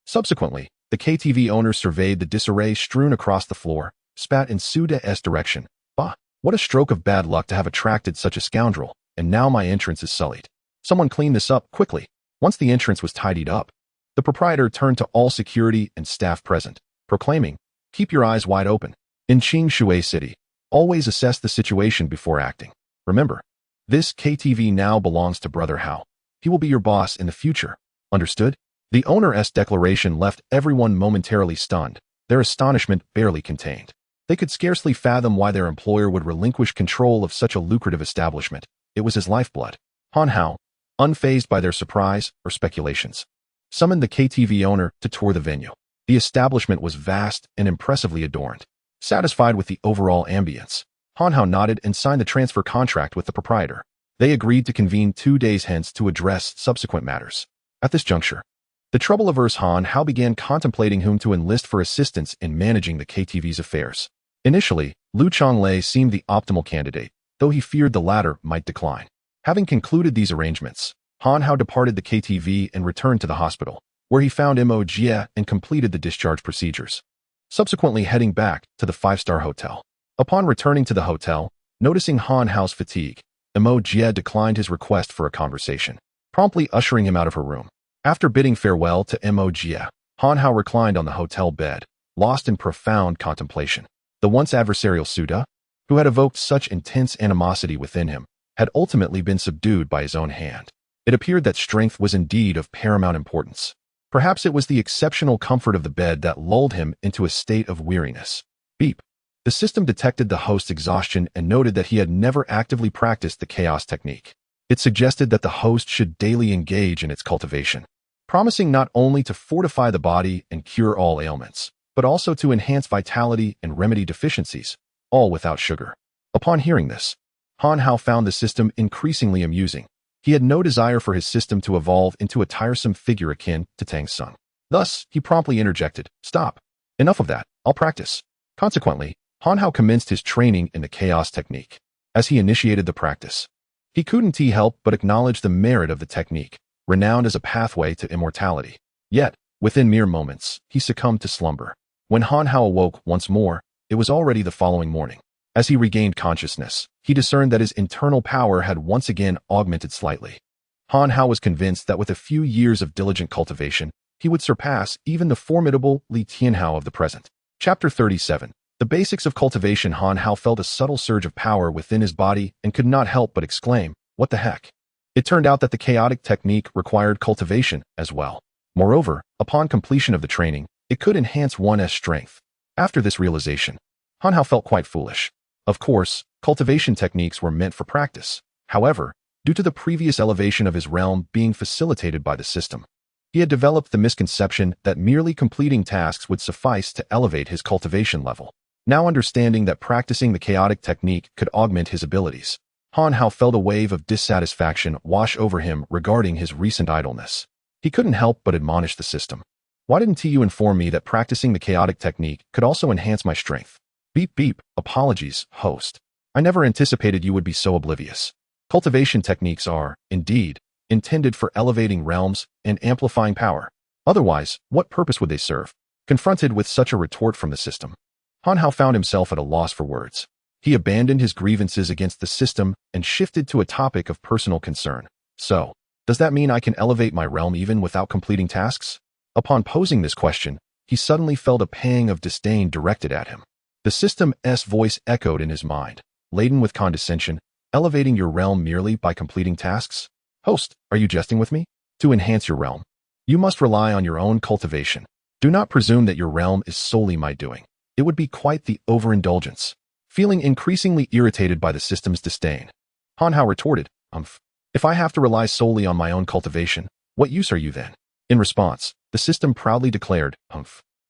Subsequently, the KTV owner surveyed the disarray strewn across the floor, spat in Suda's direction. "Bah, what a stroke of bad luck to have attracted such a scoundrel, and now my entrance is sullied. Someone clean this up quickly." Once the entrance was tidied up, the proprietor turned to all security and staff present, proclaiming, "Keep your eyes wide open. In Qingshui City, always assess the situation before acting. Remember, this KTV now belongs to Brother Hao. He will be your boss in the future. Understood?" The owner's declaration left everyone momentarily stunned, their astonishment barely contained. They could scarcely fathom why their employer would relinquish control of such a lucrative establishment. It was his lifeblood. Han Hao, unfazed by their surprise or speculations, summoned the KTV owner to tour the venue. The establishment was vast and impressively adorned. Satisfied with the overall ambience, Han Hao nodded and signed the transfer contract with the proprietor. They agreed to convene 2 days hence to address subsequent matters. At this juncture, the trouble-averse Han Hao began contemplating whom to enlist for assistance in managing the KTV's affairs. Initially, Lu Chonglei seemed the optimal candidate, though he feared the latter might decline. Having concluded these arrangements, Han Hao departed the KTV and returned to the hospital, where he found Mo Jie and completed the discharge procedures, subsequently heading back to the 5-star hotel. Upon returning to the hotel, noticing Han Hao's fatigue, Mo Jie declined his request for a conversation, promptly ushering him out of her room. After bidding farewell to Mo Jie, Han Hao reclined on the hotel bed, lost in profound contemplation. The once adversarial Suda, who had evoked such intense animosity within him, had ultimately been subdued by his own hand. It appeared that strength was indeed of paramount importance. Perhaps it was the exceptional comfort of the bed that lulled him into a state of weariness. Beep. The system detected the host's exhaustion and noted that he had never actively practiced the chaos technique. It suggested that the host should daily engage in its cultivation, promising not only to fortify the body and cure all ailments, but also to enhance vitality and remedy deficiencies, all without sugar. Upon hearing this, Han Hao found the system increasingly amusing. He had no desire for his system to evolve into a tiresome figure akin to Tang Sung. Thus, he promptly interjected, "Stop. Enough of that. I'll practice." Consequently, Han Hao commenced his training in the chaos technique. As he initiated the practice, he couldn't help but acknowledge the merit of the technique, renowned as a pathway to immortality. Yet, within mere moments, he succumbed to slumber. When Han Hao awoke once more, it was already the following morning. As he regained consciousness, he discerned that his internal power had once again augmented slightly. Han Hao was convinced that with a few years of diligent cultivation, he would surpass even the formidable Li Tianhao of the present. Chapter 37. The basics of cultivation. Han Hao felt a subtle surge of power within his body and could not help but exclaim, "What the heck?" It turned out that the chaotic technique required cultivation as well. Moreover, upon completion of the training, it could enhance one's strength. After this realization, Han Hao felt quite foolish. Of course, cultivation techniques were meant for practice. However, due to the previous elevation of his realm being facilitated by the system, he had developed the misconception that merely completing tasks would suffice to elevate his cultivation level. Now understanding that practicing the chaotic technique could augment his abilities, Han Hao felt a wave of dissatisfaction wash over him regarding his recent idleness. He couldn't help but admonish the system. "Why didn't you inform me that practicing the chaotic technique could also enhance my strength?" Beep beep. Apologies, host. I never anticipated you would be so oblivious. Cultivation techniques are, indeed, intended for elevating realms and amplifying power. Otherwise, what purpose would they serve? Confronted with such a retort from the system, Han Hao found himself at a loss for words. He abandoned his grievances against the system and shifted to a topic of personal concern. "So, does that mean I can elevate my realm even without completing tasks?" Upon posing this question, he suddenly felt a pang of disdain directed at him. The system's voice echoed in his mind, laden with condescension, elevating your realm merely by completing tasks? Host, are you jesting with me? To enhance your realm, you must rely on your own cultivation. Do not presume that your realm is solely my doing. It would be quite the overindulgence. Feeling increasingly irritated by the system's disdain, Han Hao retorted, If I have to rely solely on my own cultivation, what use are you then? In response, the system proudly declared,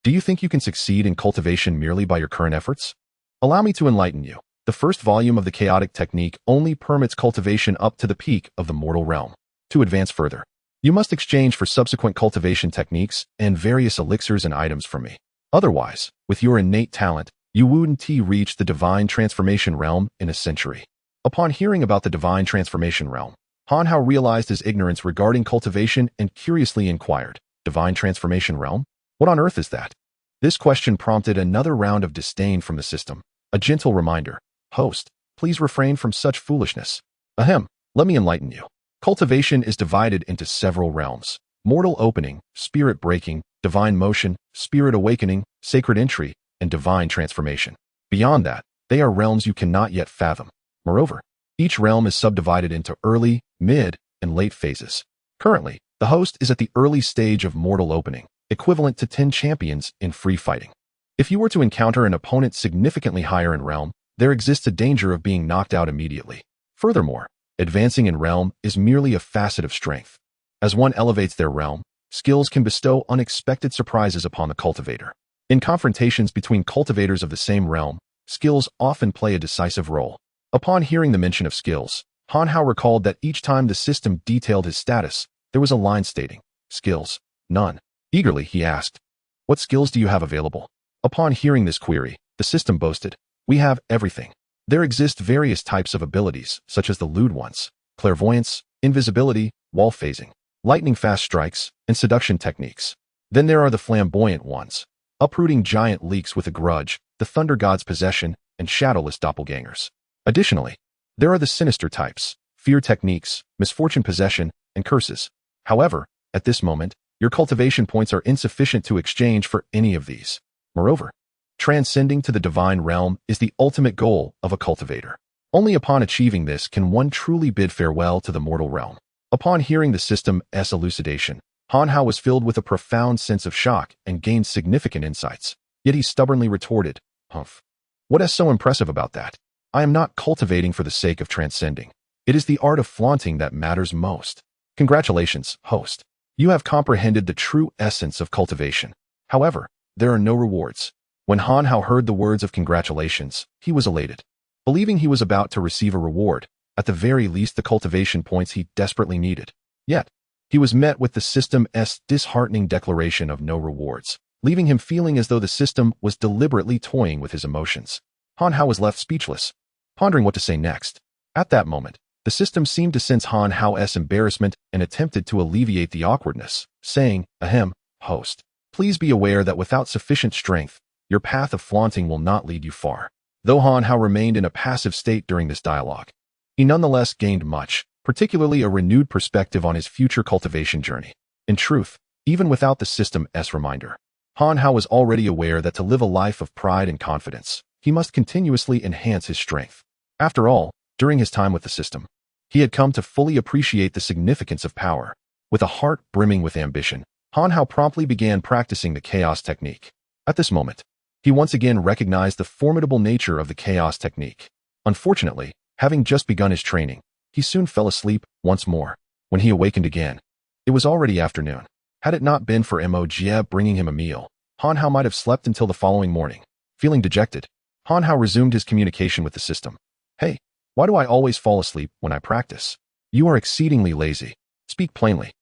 Do you think you can succeed in cultivation merely by your current efforts? Allow me to enlighten you. The first volume of the chaotic technique only permits cultivation up to the peak of the mortal realm. To advance further, you must exchange for subsequent cultivation techniques and various elixirs and items from me. Otherwise, with your innate talent, you wouldn't reach the divine transformation realm in a century. Upon hearing about the divine transformation realm, Han Hao realized his ignorance regarding cultivation and curiously inquired, Divine transformation realm? What on earth is that? This question prompted another round of disdain from the system. A gentle reminder, Host, please refrain from such foolishness. Ahem, let me enlighten you. Cultivation is divided into several realms: mortal opening, spirit breaking, divine motion, spirit awakening, sacred entry, and divine transformation. Beyond that, they are realms you cannot yet fathom. Moreover, each realm is subdivided into early, mid, and late phases. Currently, the host is at the early stage of mortal opening, equivalent to 10 champions in free fighting. If you were to encounter an opponent significantly higher in realm, there exists a danger of being knocked out immediately. Furthermore, advancing in realm is merely a facet of strength. As one elevates their realm, skills can bestow unexpected surprises upon the cultivator. In confrontations between cultivators of the same realm, skills often play a decisive role. Upon hearing the mention of skills, Han Hao recalled that each time the system detailed his status, there was a line stating, skills, none. Eagerly, he asked, what skills do you have available? Upon hearing this query, the system boasted, we have everything. There exist various types of abilities, such as the lewd ones, clairvoyance, invisibility, wall phasing, lightning fast strikes, and seduction techniques. Then there are the flamboyant ones, uprooting giant leeks with a grudge, the thunder god's possession, and shadowless doppelgangers. Additionally, there are the sinister types, fear techniques, misfortune possession, and curses. However, at this moment, your cultivation points are insufficient to exchange for any of these. Moreover, transcending to the divine realm is the ultimate goal of a cultivator. Only upon achieving this can one truly bid farewell to the mortal realm. Upon hearing the system's elucidation, Han Hao was filled with a profound sense of shock and gained significant insights. Yet he stubbornly retorted, What is so impressive about that? I am not cultivating for the sake of transcending. It is the art of flaunting that matters most. Congratulations, host. You have comprehended the true essence of cultivation. However, there are no rewards. When Han Hao heard the words of congratulations, he was elated. Believing he was about to receive a reward, at the very least the cultivation points he desperately needed. Yet, he was met with the system's disheartening declaration of no rewards, leaving him feeling as though the system was deliberately toying with his emotions. Han Hao was left speechless, pondering what to say next. At that moment, the system seemed to sense Han Hao's embarrassment and attempted to alleviate the awkwardness, saying, host, please be aware that without sufficient strength, your path of flaunting will not lead you far. Though Han Hao remained in a passive state during this dialogue, he nonetheless gained much, particularly a renewed perspective on his future cultivation journey. In truth, even without the system's reminder, Han Hao was already aware that to live a life of pride and confidence, he must continuously enhance his strength. After all, during his time with the system, he had come to fully appreciate the significance of power. With a heart brimming with ambition, Han Hao promptly began practicing the chaos technique. At this moment, he once again recognized the formidable nature of the chaos technique. Unfortunately, having just begun his training, he soon fell asleep once more. When he awakened again, it was already afternoon. Had it not been for Mo Jie bringing him a meal, Han Hao might have slept until the following morning. Feeling dejected, Han Hao resumed his communication with the system. Hey, why do I always fall asleep when I practice? You are exceedingly lazy. Speak plainly.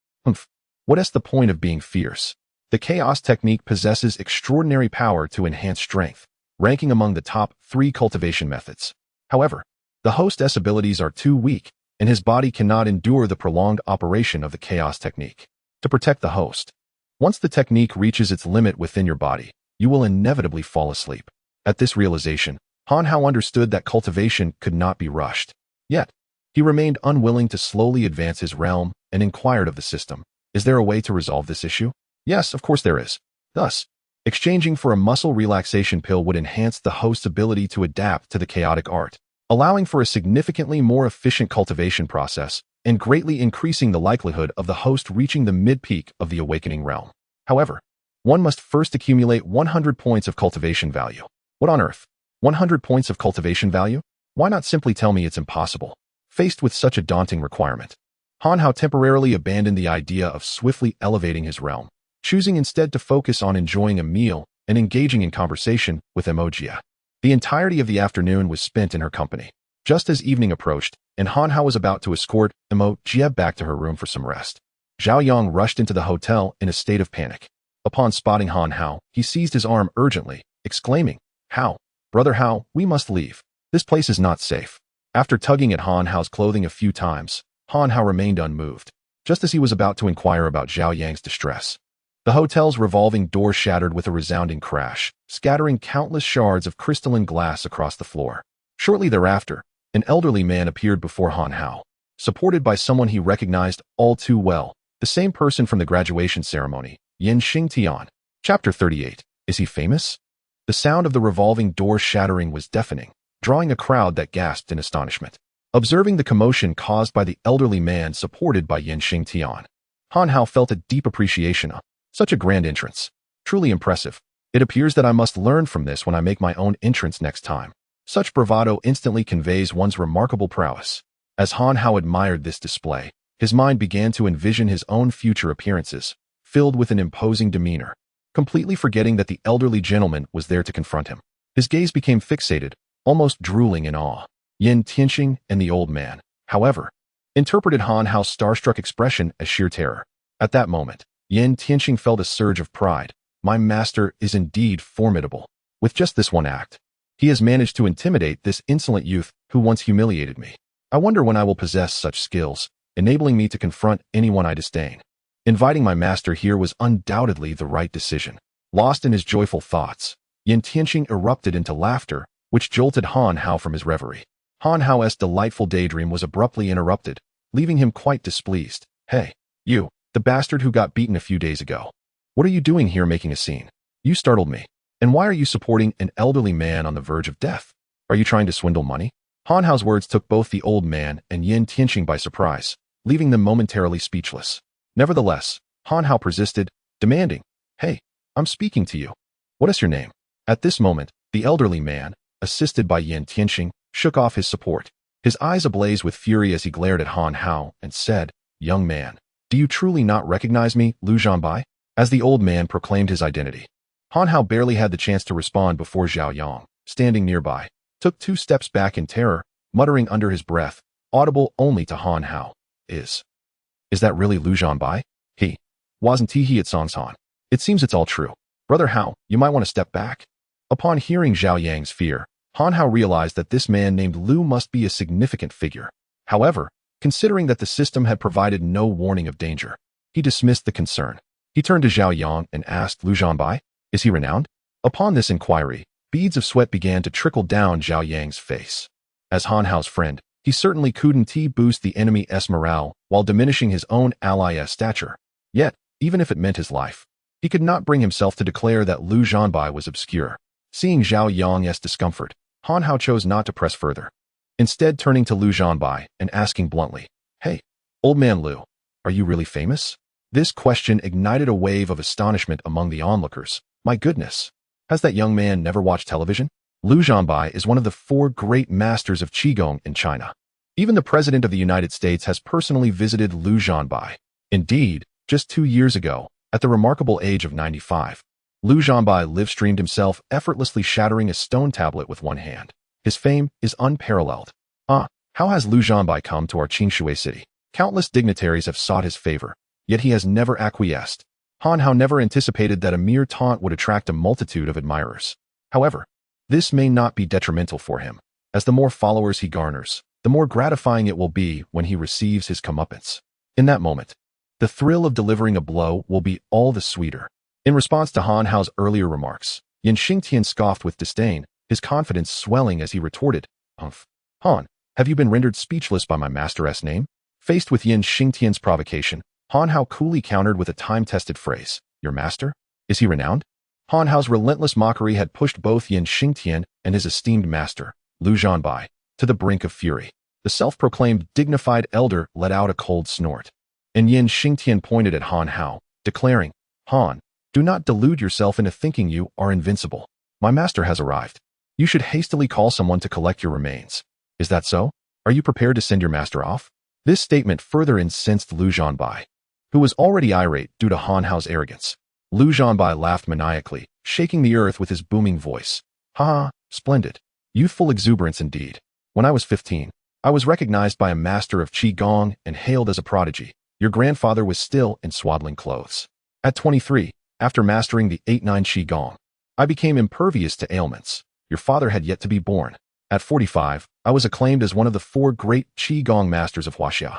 What is the point of being fierce? The chaos technique possesses extraordinary power to enhance strength, ranking among the top 3 cultivation methods. However, the host's abilities are too weak, and his body cannot endure the prolonged operation of the chaos technique. To protect the host, once the technique reaches its limit within your body, you will inevitably fall asleep. At this realization, Han Hao understood that cultivation could not be rushed. Yet, he remained unwilling to slowly advance his realm and inquired of the system, is there a way to resolve this issue? Yes, of course there is. Thus, Exchanging for a muscle relaxation pill would enhance the host's ability to adapt to the chaotic art, allowing for a significantly more efficient cultivation process and greatly increasing the likelihood of the host reaching the mid-peak of the awakening realm. However, one must first accumulate 100 points of cultivation value. What on earth? 100 points of cultivation value? Why not simply tell me it's impossible? Faced with such a daunting requirement, Han Hao temporarily abandoned the idea of swiftly elevating his realm, choosing instead to focus on enjoying a meal and engaging in conversation with Jia. The entirety of the afternoon was spent in her company. Just as evening approached, and Han Hao was about to escort Jia back to her room for some rest, Zhao Yang rushed into the hotel in a state of panic. Upon spotting Han Hao, he seized his arm urgently, exclaiming, "Hao, brother Hao, we must leave. This place is not safe." After tugging at Han Hao's clothing a few times, Han Hao remained unmoved, just as he was about to inquire about Zhao Yang's distress. The hotel's revolving door shattered with a resounding crash, scattering countless shards of crystalline glass across the floor. Shortly thereafter, an elderly man appeared before Han Hao, supported by someone he recognized all too well, the same person from the graduation ceremony, Yinxingtian. Chapter 38. Is he famous? The sound of the revolving door shattering was deafening, drawing a crowd that gasped in astonishment. Observing the commotion caused by the elderly man supported by Yinxingtian, Han Hao felt a deep appreciation of such a grand entrance. Truly impressive. It appears that I must learn from this when I make my own entrance next time. Such bravado instantly conveys one's remarkable prowess. As Han Hao admired this display, his mind began to envision his own future appearances, filled with an imposing demeanor. Completely forgetting that the elderly gentleman was there to confront him, his gaze became fixated, almost drooling in awe. Yin Tianxing and the old man, however, interpreted Han Hao's starstruck expression as sheer terror. At that moment, Yin Tianxing felt a surge of pride. My master is indeed formidable. With just this one act, he has managed to intimidate this insolent youth who once humiliated me. I wonder when I will possess such skills, enabling me to confront anyone I disdain. Inviting my master here was undoubtedly the right decision. Lost in his joyful thoughts, Yin Tianxing erupted into laughter, which jolted Han Hao from his reverie. Han Hao's delightful daydream was abruptly interrupted, leaving him quite displeased. "Hey, you, the bastard who got beaten a few days ago. What are you doing here making a scene? You startled me. And why are you supporting an elderly man on the verge of death? Are you trying to swindle money?" Han Hao's words took both the old man and Yin Tianxing by surprise, leaving them momentarily speechless. Nevertheless, Han Hao persisted, demanding, "Hey, I'm speaking to you. What is your name?" At this moment, the elderly man, assisted by Yin Tianxing, shook off his support. His eyes ablaze with fury as he glared at Han Hao and said, "Young man, do you truly not recognize me, Lu Zhanbai?" As the old man proclaimed his identity, Han Hao barely had the chance to respond before Zhao Yang, standing nearby, took 2 steps back in terror, muttering under his breath, audible only to Han Hao, Is that really Lu Zhanbai? Wasn't he at Songsan? It seems it's all true. Brother Hao, you might want to step back." Upon hearing Zhao Yang's fear, Han Hao realized that this man named Lu must be a significant figure. However, considering that the system had provided no warning of danger, he dismissed the concern. He turned to Zhao Yang and asked, "Lu Zhanbai, is he renowned?" Upon this inquiry, beads of sweat began to trickle down Zhao Yang's face. As Han Hao's friend, he certainly couldn't boost the enemy's morale while diminishing his own ally's stature. Yet, even if it meant his life, he could not bring himself to declare that Lu Zhanbai was obscure. Seeing Zhao Yang's discomfort, Han Hao chose not to press further. Instead, turning to Lu Zhanbai and asking bluntly, "Hey, old man Lu, are you really famous?" This question ignited a wave of astonishment among the onlookers. My goodness, has that young man never watched television? Lu Zhanbai is one of the 4 great masters of Qigong in China. Even the President of the United States has personally visited Lu Zhanbai. Indeed, just 2 years ago, at the remarkable age of 95, Lu Zhanbai live-streamed himself effortlessly shattering a stone tablet with one hand. His fame is unparalleled. How has Lu Zhanbai come to our Qingshui city? Countless dignitaries have sought his favor, yet he has never acquiesced. Han Hao never anticipated that a mere taunt would attract a multitude of admirers. However, this may not be detrimental for him, as the more followers he garners, the more gratifying it will be when he receives his comeuppance. In that moment, the thrill of delivering a blow will be all the sweeter. In response to Han Hao's earlier remarks, Yinxingtian scoffed with disdain, his confidence swelling as he retorted, Han, have you been rendered speechless by my master's name?" Faced with Yinxingtian's provocation, Han Hao coolly countered with a time-tested phrase, "Your master? Is he renowned?" Han Hao's relentless mockery had pushed both Yin Xingtian and his esteemed master, Lu Zhanbai, to the brink of fury. The self-proclaimed dignified elder let out a cold snort, and Yin Xingtian pointed at Han Hao, declaring, "Han, do not delude yourself into thinking you are invincible. My master has arrived. You should hastily call someone to collect your remains. Is that so? Are you prepared to send your master off?" This statement further incensed Lu Zhanbai, who was already irate due to Han Hao's arrogance. Lu Zhanbai laughed maniacally, shaking the earth with his booming voice. "Ha ha, splendid. Youthful exuberance indeed. When I was 15, I was recognized by a master of Qigong and hailed as a prodigy. Your grandfather was still in swaddling clothes. At 23, after mastering the 8-9 Qigong, I became impervious to ailments. Your father had yet to be born. At 45, I was acclaimed as one of the 4 great Qigong masters of Huaxia,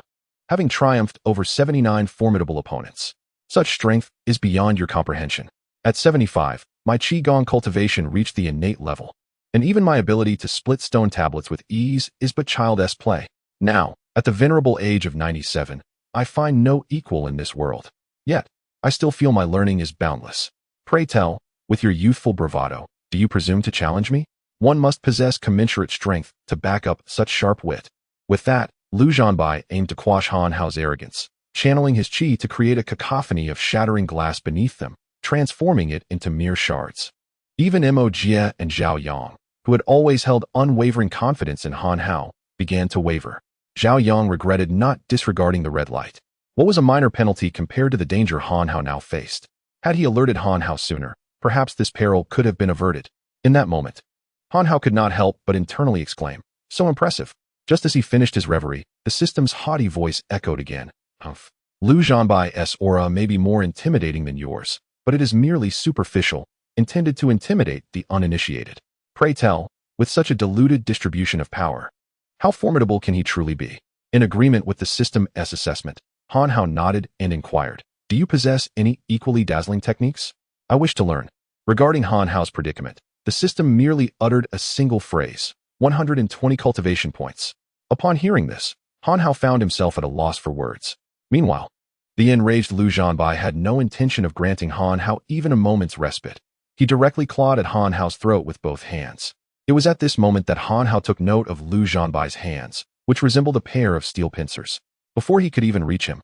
having triumphed over 79 formidable opponents. Such strength is beyond your comprehension. At 75, my Qigong cultivation reached the innate level, and even my ability to split stone tablets with ease is but childish play. Now, at the venerable age of 97, I find no equal in this world. Yet, I still feel my learning is boundless. Pray tell, with your youthful bravado, do you presume to challenge me? One must possess commensurate strength to back up such sharp wit." With that, Lu Zhanbai aimed to quash Han Hao's arrogance, channeling his qi to create a cacophony of shattering glass beneath them, transforming it into mere shards. Even Mo Jie and Zhao Yang, who had always held unwavering confidence in Han Hao, began to waver. Zhao Yang regretted not disregarding the red light. What was a minor penalty compared to the danger Han Hao now faced? Had he alerted Han Hao sooner, perhaps this peril could have been averted. In that moment, Han Hao could not help but internally exclaim, "So impressive." Just as he finished his reverie, the system's haughty voice echoed again. "Humph. Lu Zhanbai's aura may be more intimidating than yours, but it is merely superficial, intended to intimidate the uninitiated. Pray tell, with such a diluted distribution of power, how formidable can he truly be?" In agreement with the system's assessment, Han Hao nodded and inquired, "Do you possess any equally dazzling techniques?" "I wish to learn." Regarding Han Hao's predicament, the system merely uttered a single phrase, 120 cultivation points. Upon hearing this, Han Hao found himself at a loss for words. Meanwhile, the enraged Lu Zhanbai had no intention of granting Han Hao even a moment's respite. He directly clawed at Han Hao's throat with both hands. It was at this moment that Han Hao took note of Lu Zhanbai's hands, which resembled a pair of steel pincers. Before he could even reach him,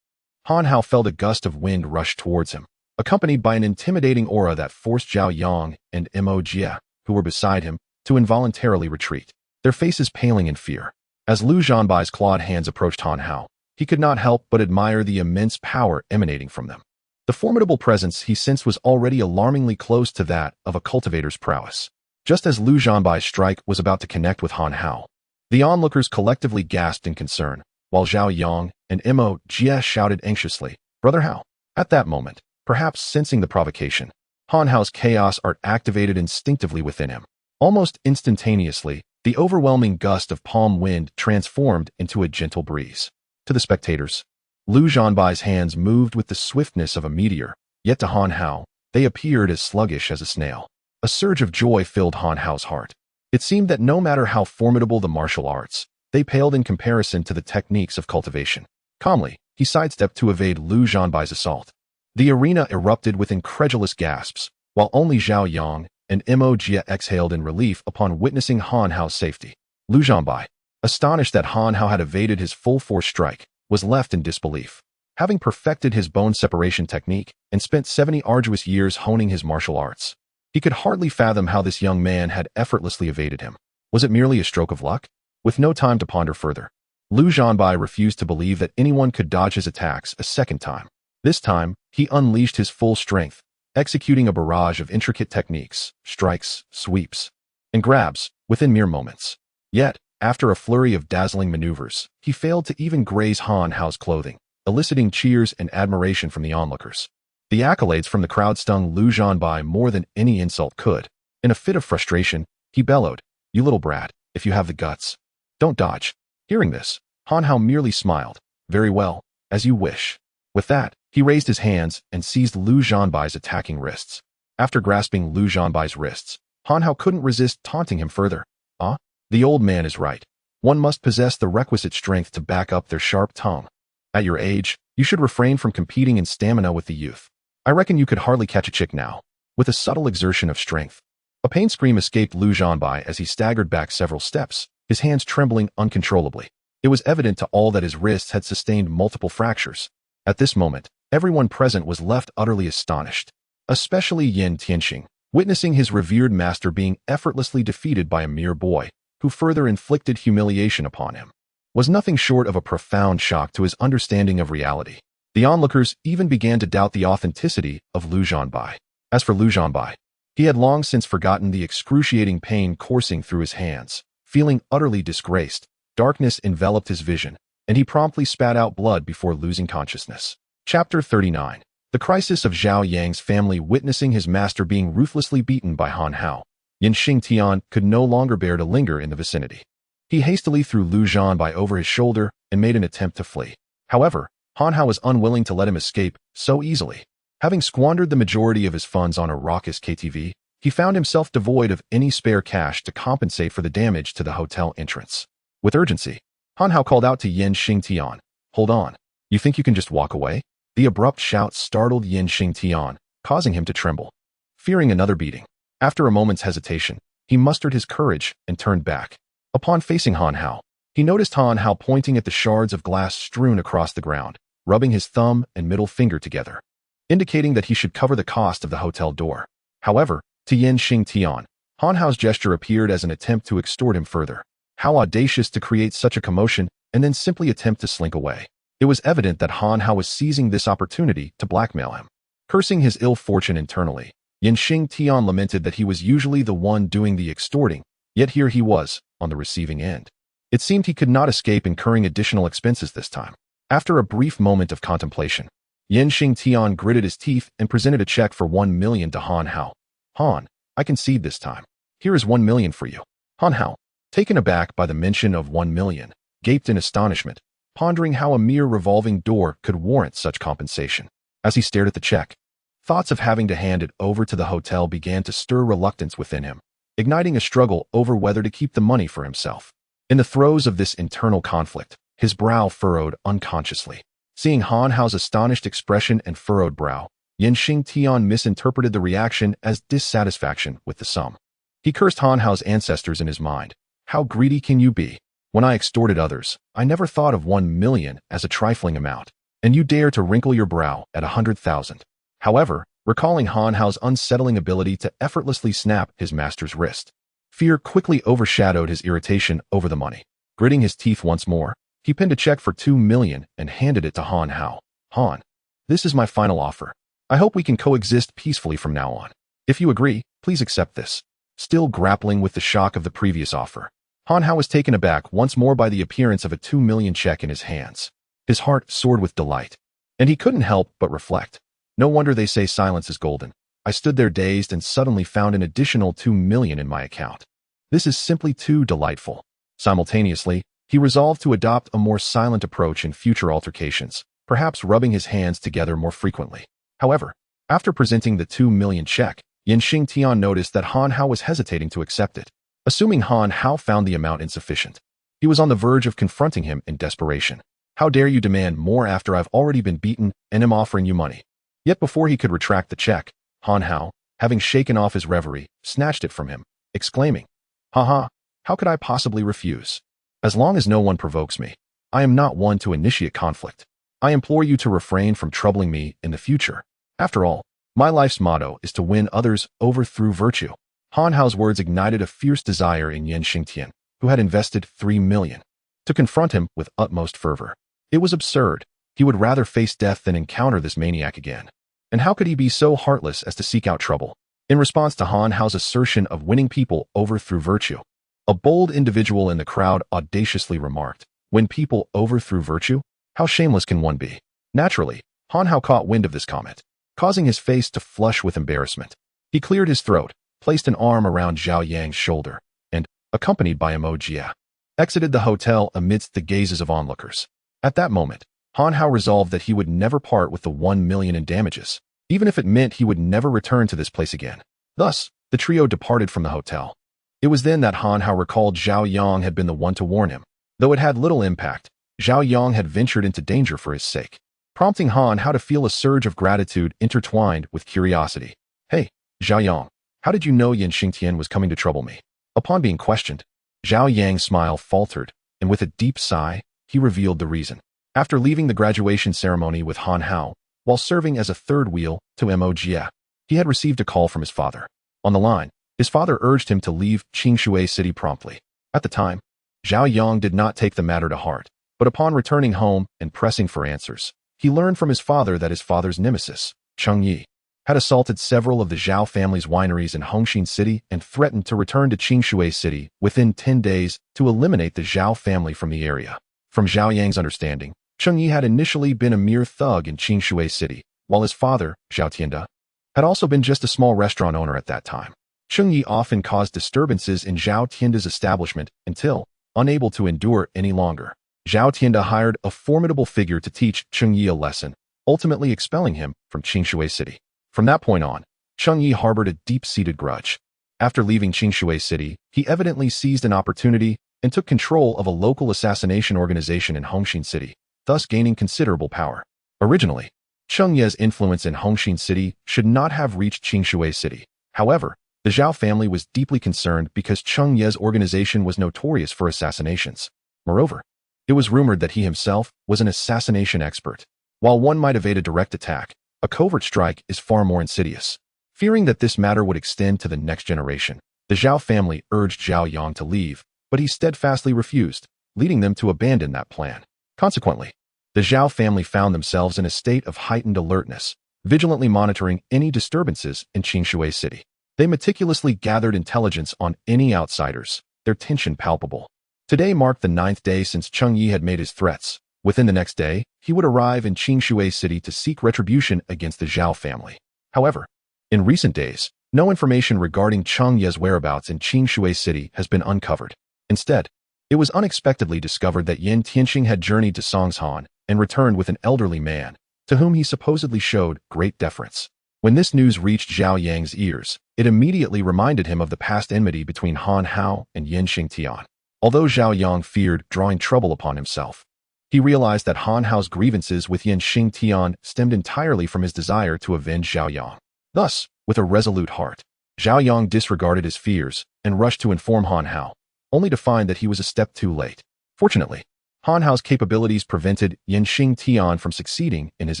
Han Hao felt a gust of wind rush towards him, accompanied by an intimidating aura that forced Zhao Yang and Mo Jie, who were beside him, to involuntarily retreat, their faces paling in fear. As Lu Zhanbai's clawed hands approached Han Hao, he could not help but admire the immense power emanating from them. The formidable presence he sensed was already alarmingly close to that of a cultivator's prowess. Just as Lu Zhanbai's strike was about to connect with Han Hao, the onlookers collectively gasped in concern, while Zhao Yang and Mo Jie shouted anxiously, "Brother Hao!" At that moment, perhaps sensing the provocation, Han Hao's chaos art activated instinctively within him. Almost instantaneously, the overwhelming gust of palm wind transformed into a gentle breeze. To the spectators, Lu Zhanbai's hands moved with the swiftness of a meteor, yet to Han Hao, they appeared as sluggish as a snail. A surge of joy filled Han Hao's heart. It seemed that no matter how formidable the martial arts, they paled in comparison to the techniques of cultivation. Calmly, he sidestepped to evade Lu Zhanbai's assault. The arena erupted with incredulous gasps, while only Zhao Yang and Mo Jie exhaled in relief upon witnessing Han Hao's safety. Lu Zhanbai, astonished that Han Hao had evaded his full-force strike, was left in disbelief. Having perfected his bone separation technique and spent 70 arduous years honing his martial arts, he could hardly fathom how this young man had effortlessly evaded him. Was it merely a stroke of luck? With no time to ponder further, Lu Zhanbai refused to believe that anyone could dodge his attacks a second time. This time, he unleashed his full strength, executing a barrage of intricate techniques, strikes, sweeps, and grabs within mere moments. Yet, after a flurry of dazzling maneuvers, he failed to even graze Han Hao's clothing, eliciting cheers and admiration from the onlookers. The accolades from the crowd stung Lu Zhanbai more than any insult could. In a fit of frustration, he bellowed, "You little brat, if you have the guts, don't dodge." Hearing this, Han Hao merely smiled. "Very well, as you wish." With that, he raised his hands and seized Lu Zhanbai's attacking wrists. After grasping Lu Zhanbai's wrists, Han Hao couldn't resist taunting him further. "Ah, the old man is right. One must possess the requisite strength to back up their sharp tongue. At your age, you should refrain from competing in stamina with the youth. I reckon you could hardly catch a chick now." with a subtle exertion of strength. A pain scream escaped Lu Zhanbai as he staggered back several steps, his hands trembling uncontrollably. It was evident to all that his wrists had sustained multiple fractures. At this moment, everyone present was left utterly astonished, especially Yin Tianxing, witnessing his revered master being effortlessly defeated by a mere boy, who further inflicted humiliation upon him, was nothing short of a profound shock to his understanding of reality. The onlookers even began to doubt the authenticity of Lu Zhanbai. As for Lu Zhanbai, he had long since forgotten the excruciating pain coursing through his hands. Feeling utterly disgraced, darkness enveloped his vision, and he promptly spat out blood before losing consciousness. Chapter 39. The crisis of Zhao Yang's family witnessing his master being ruthlessly beaten by Han Hao. Yin Xingtian could no longer bear to linger in the vicinity. He hastily threw Lu Zhanbai over his shoulder and made an attempt to flee. However, Han Hao was unwilling to let him escape so easily. Having squandered the majority of his funds on a raucous KTV, he found himself devoid of any spare cash to compensate for the damage to the hotel entrance. With urgency, Han Hao called out to Yin Xingtian, "Hold on. You think you can just walk away?" The abrupt shout startled Yin Xingtian, causing him to tremble. Fearing another beating, after a moment's hesitation, he mustered his courage and turned back. Upon facing Han Hao, he noticed Han Hao pointing at the shards of glass strewn across the ground, rubbing his thumb and middle finger together, indicating that he should cover the cost of the hotel door. However, to Yin Xingtian, Han Hao's gesture appeared as an attempt to extort him further. How audacious to create such a commotion and then simply attempt to slink away. It was evident that Han Hao was seizing this opportunity to blackmail him. Cursing his ill fortune internally, Yin Xingtian lamented that he was usually the one doing the extorting, yet here he was, on the receiving end. It seemed he could not escape incurring additional expenses this time. After a brief moment of contemplation, Yin Xingtian gritted his teeth and presented a check for 1 million to Han Hao. "Han, I concede this time. Here is 1 million for you." Han Hao, taken aback by the mention of 1 million, gaped in astonishment, pondering how a mere revolving door could warrant such compensation. As he stared at the check, thoughts of having to hand it over to the hotel began to stir reluctance within him, igniting a struggle over whether to keep the money for himself. In the throes of this internal conflict, his brow furrowed unconsciously. Seeing Han Hao's astonished expression and furrowed brow, Yin Xingtian misinterpreted the reaction as dissatisfaction with the sum. He cursed Han Hao's ancestors in his mind. "How greedy can you be? When I extorted others, I never thought of 1 million as a trifling amount, and you dare to wrinkle your brow at 100,000. However, recalling Han Hao's unsettling ability to effortlessly snap his master's wrist, fear quickly overshadowed his irritation over the money. Gritting his teeth once more, he pinned a check for 2 million and handed it to Han Hao. "Han, this is my final offer. I hope we can coexist peacefully from now on. If you agree, please accept this." Still grappling with the shock of the previous offer, Han Hao was taken aback once more by the appearance of a 2 million check in his hands. His heart soared with delight, and he couldn't help but reflect. No wonder they say silence is golden. I stood there dazed and suddenly found an additional 2 million in my account. This is simply too delightful. Simultaneously, he resolved to adopt a more silent approach in future altercations, perhaps rubbing his hands together more frequently. However, after presenting the 2 million check, Yin Xingtian noticed that Han Hao was hesitating to accept it. Assuming Han Hao found the amount insufficient, he was on the verge of confronting him in desperation. "How dare you demand more after I've already been beaten and am offering you money?" Yet before he could retract the check, Han Hao, having shaken off his reverie, snatched it from him, exclaiming, "Ha! How could I possibly refuse? As long as no one provokes me, I am not one to initiate conflict. I implore you to refrain from troubling me in the future. After all, my life's motto is to win others over through virtue." Han Hao's words ignited a fierce desire in Yin Xingtian, who had invested 3 million, to confront him with utmost fervor. It was absurd. He would rather face death than encounter this maniac again. And how could he be so heartless as to seek out trouble? In response to Han Hao's assertion of winning people over through virtue, a bold individual in the crowd audaciously remarked, "Win people over through virtue? How shameless can one be?" Naturally, Han Hao caught wind of this comment, causing his face to flush with embarrassment. He cleared his throat, placed an arm around Zhao Yang's shoulder, and, accompanied by Jia, exited the hotel amidst the gazes of onlookers. At that moment, Han Hao resolved that he would never part with the 1 million in damages, even if it meant he would never return to this place again. Thus, the trio departed from the hotel. It was then that Han Hao recalled Zhao Yang had been the one to warn him. Though it had little impact, Zhao Yang had ventured into danger for his sake, prompting Han Hao to feel a surge of gratitude intertwined with curiosity. "Hey, Zhao Yang, how did you know Yan Xingtian was coming to trouble me? Upon being questioned, Zhao Yang's smile faltered, and with a deep sigh, he revealed the reason. After leaving the graduation ceremony with Han Hao, while serving as a third wheel to Mo Jie, he had received a call from his father. On the line, his father urged him to leave Qingshui City promptly. At the time, Zhao Yang did not take the matter to heart, but upon returning home and pressing for answers, he learned from his father that his father's nemesis, Cheng Yi, had assaulted several of the Zhao family's wineries in Hongxin City and threatened to return to Qingshui City within 10 days to eliminate the Zhao family from the area. From Zhao Yang's understanding, Cheng Yi had initially been a mere thug in Qingshui City, while his father, Zhao Tianda, had also been just a small restaurant owner at that time. Cheng Yi often caused disturbances in Zhao Tianda's establishment until, unable to endure any longer, Zhao Tianda hired a formidable figure to teach Cheng Yi a lesson, ultimately expelling him from Qingshui City. From that point on, Cheng Yi harbored a deep-seated grudge. After leaving Qingshui City, he evidently seized an opportunity and took control of a local assassination organization in Hongxin City, thus gaining considerable power. Originally, Cheng Yi's influence in Hongxin City should not have reached Qingshui City. However, the Zhao family was deeply concerned because Cheng Yi's organization was notorious for assassinations. Moreover, it was rumored that he himself was an assassination expert. While one might evade a direct attack, a covert strike is far more insidious. Fearing that this matter would extend to the next generation, the Zhao family urged Zhao Yang to leave, but he steadfastly refused, leading them to abandon that plan. Consequently, the Zhao family found themselves in a state of heightened alertness, vigilantly monitoring any disturbances in Qingshui City. They meticulously gathered intelligence on any outsiders, their tension palpable. Today marked the 9th day since Cheng Yi had made his threats. Within the next day, he would arrive in Qingshui City to seek retribution against the Zhao family. However, in recent days, no information regarding Cheng Yi's whereabouts in Qingshui City has been uncovered. Instead, it was unexpectedly discovered that Yan Tianxing had journeyed to Songshan and returned with an elderly man, to whom he supposedly showed great deference. When this news reached Zhao Yang's ears, it immediately reminded him of the past enmity between Han Hao and Yan Xingtian. Although Zhao Yang feared drawing trouble upon himself, he realized that Han Hao's grievances with Yan Xingtian stemmed entirely from his desire to avenge Zhao Yang. Thus, with a resolute heart, Zhao Yang disregarded his fears and rushed to inform Han Hao, only to find that he was a step too late. Fortunately, Han Hao's capabilities prevented Yan Xingtian from succeeding in his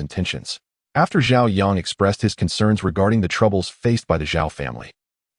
intentions. After Zhao Yang expressed his concerns regarding the troubles faced by the Zhao family,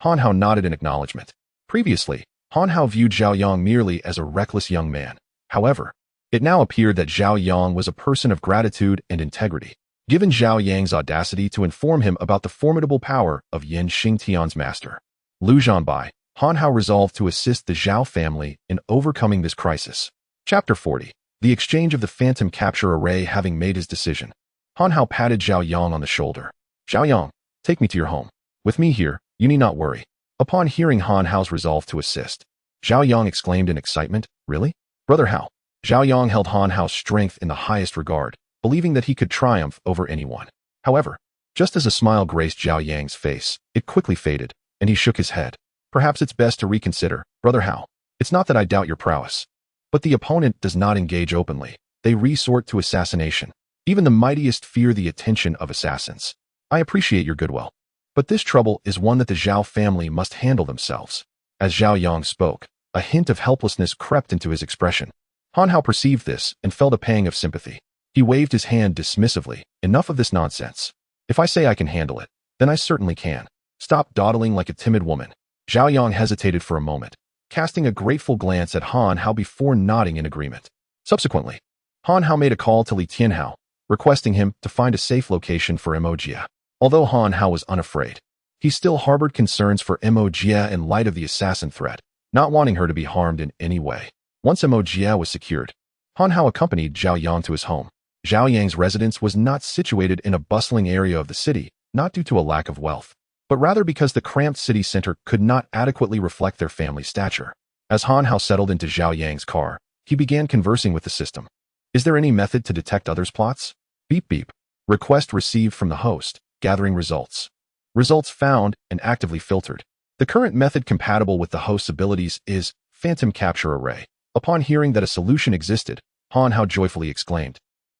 Han Hao nodded in acknowledgement. Previously, Han Hao viewed Zhao Yang merely as a reckless young man. However, it now appeared that Zhao Yang was a person of gratitude and integrity. Given Zhao Yang's audacity to inform him about the formidable power of Yan Xingtian's master, Lu Zhanbai, Han Hao resolved to assist the Zhao family in overcoming this crisis. Chapter 40. The exchange of the phantom capture array. Having made his decision, Han Hao patted Zhao Yang on the shoulder. Zhao Yang, take me to your home. With me here, you need not worry. Upon hearing Han Hao's resolve to assist, Zhao Yang exclaimed in excitement, Really? Brother Hao. Zhao Yang held Han Hao's strength in the highest regard, believing that he could triumph over anyone. However, just as a smile graced Zhao Yang's face, it quickly faded, and he shook his head. Perhaps it's best to reconsider, Brother Hao. It's not that I doubt your prowess, but the opponent does not engage openly. They resort to assassination. Even the mightiest fear the attention of assassins. I appreciate your goodwill, but this trouble is one that the Zhao family must handle themselves. As Zhao Yang spoke, a hint of helplessness crept into his expression. Han Hao perceived this and felt a pang of sympathy. He waved his hand dismissively. Enough of this nonsense. If I say I can handle it, then I certainly can. Stop dawdling like a timid woman. Zhao Yang hesitated for a moment, casting a grateful glance at Han Hao before nodding in agreement. Subsequently, Han Hao made a call to Li Tianhao, requesting him to find a safe location for Mo Jie. Although Han Hao was unafraid, he still harbored concerns for Mo Jie in light of the assassin threat, not wanting her to be harmed in any way. Once Mo Jie was secured, Han Hao accompanied Zhao Yang to his home. Zhao Yang's residence was not situated in a bustling area of the city, not due to a lack of wealth, but rather because the cramped city center could not adequately reflect their family stature. As Han Hao settled into Zhao Yang's car, he began conversing with the system. Is there any method to detect others' plots? Beep beep. Request received from the host, gathering results. Results found and actively filtered. The current method compatible with the host's abilities is Phantom Capture Array. Upon hearing that a solution existed, Han Hao joyfully exclaimed,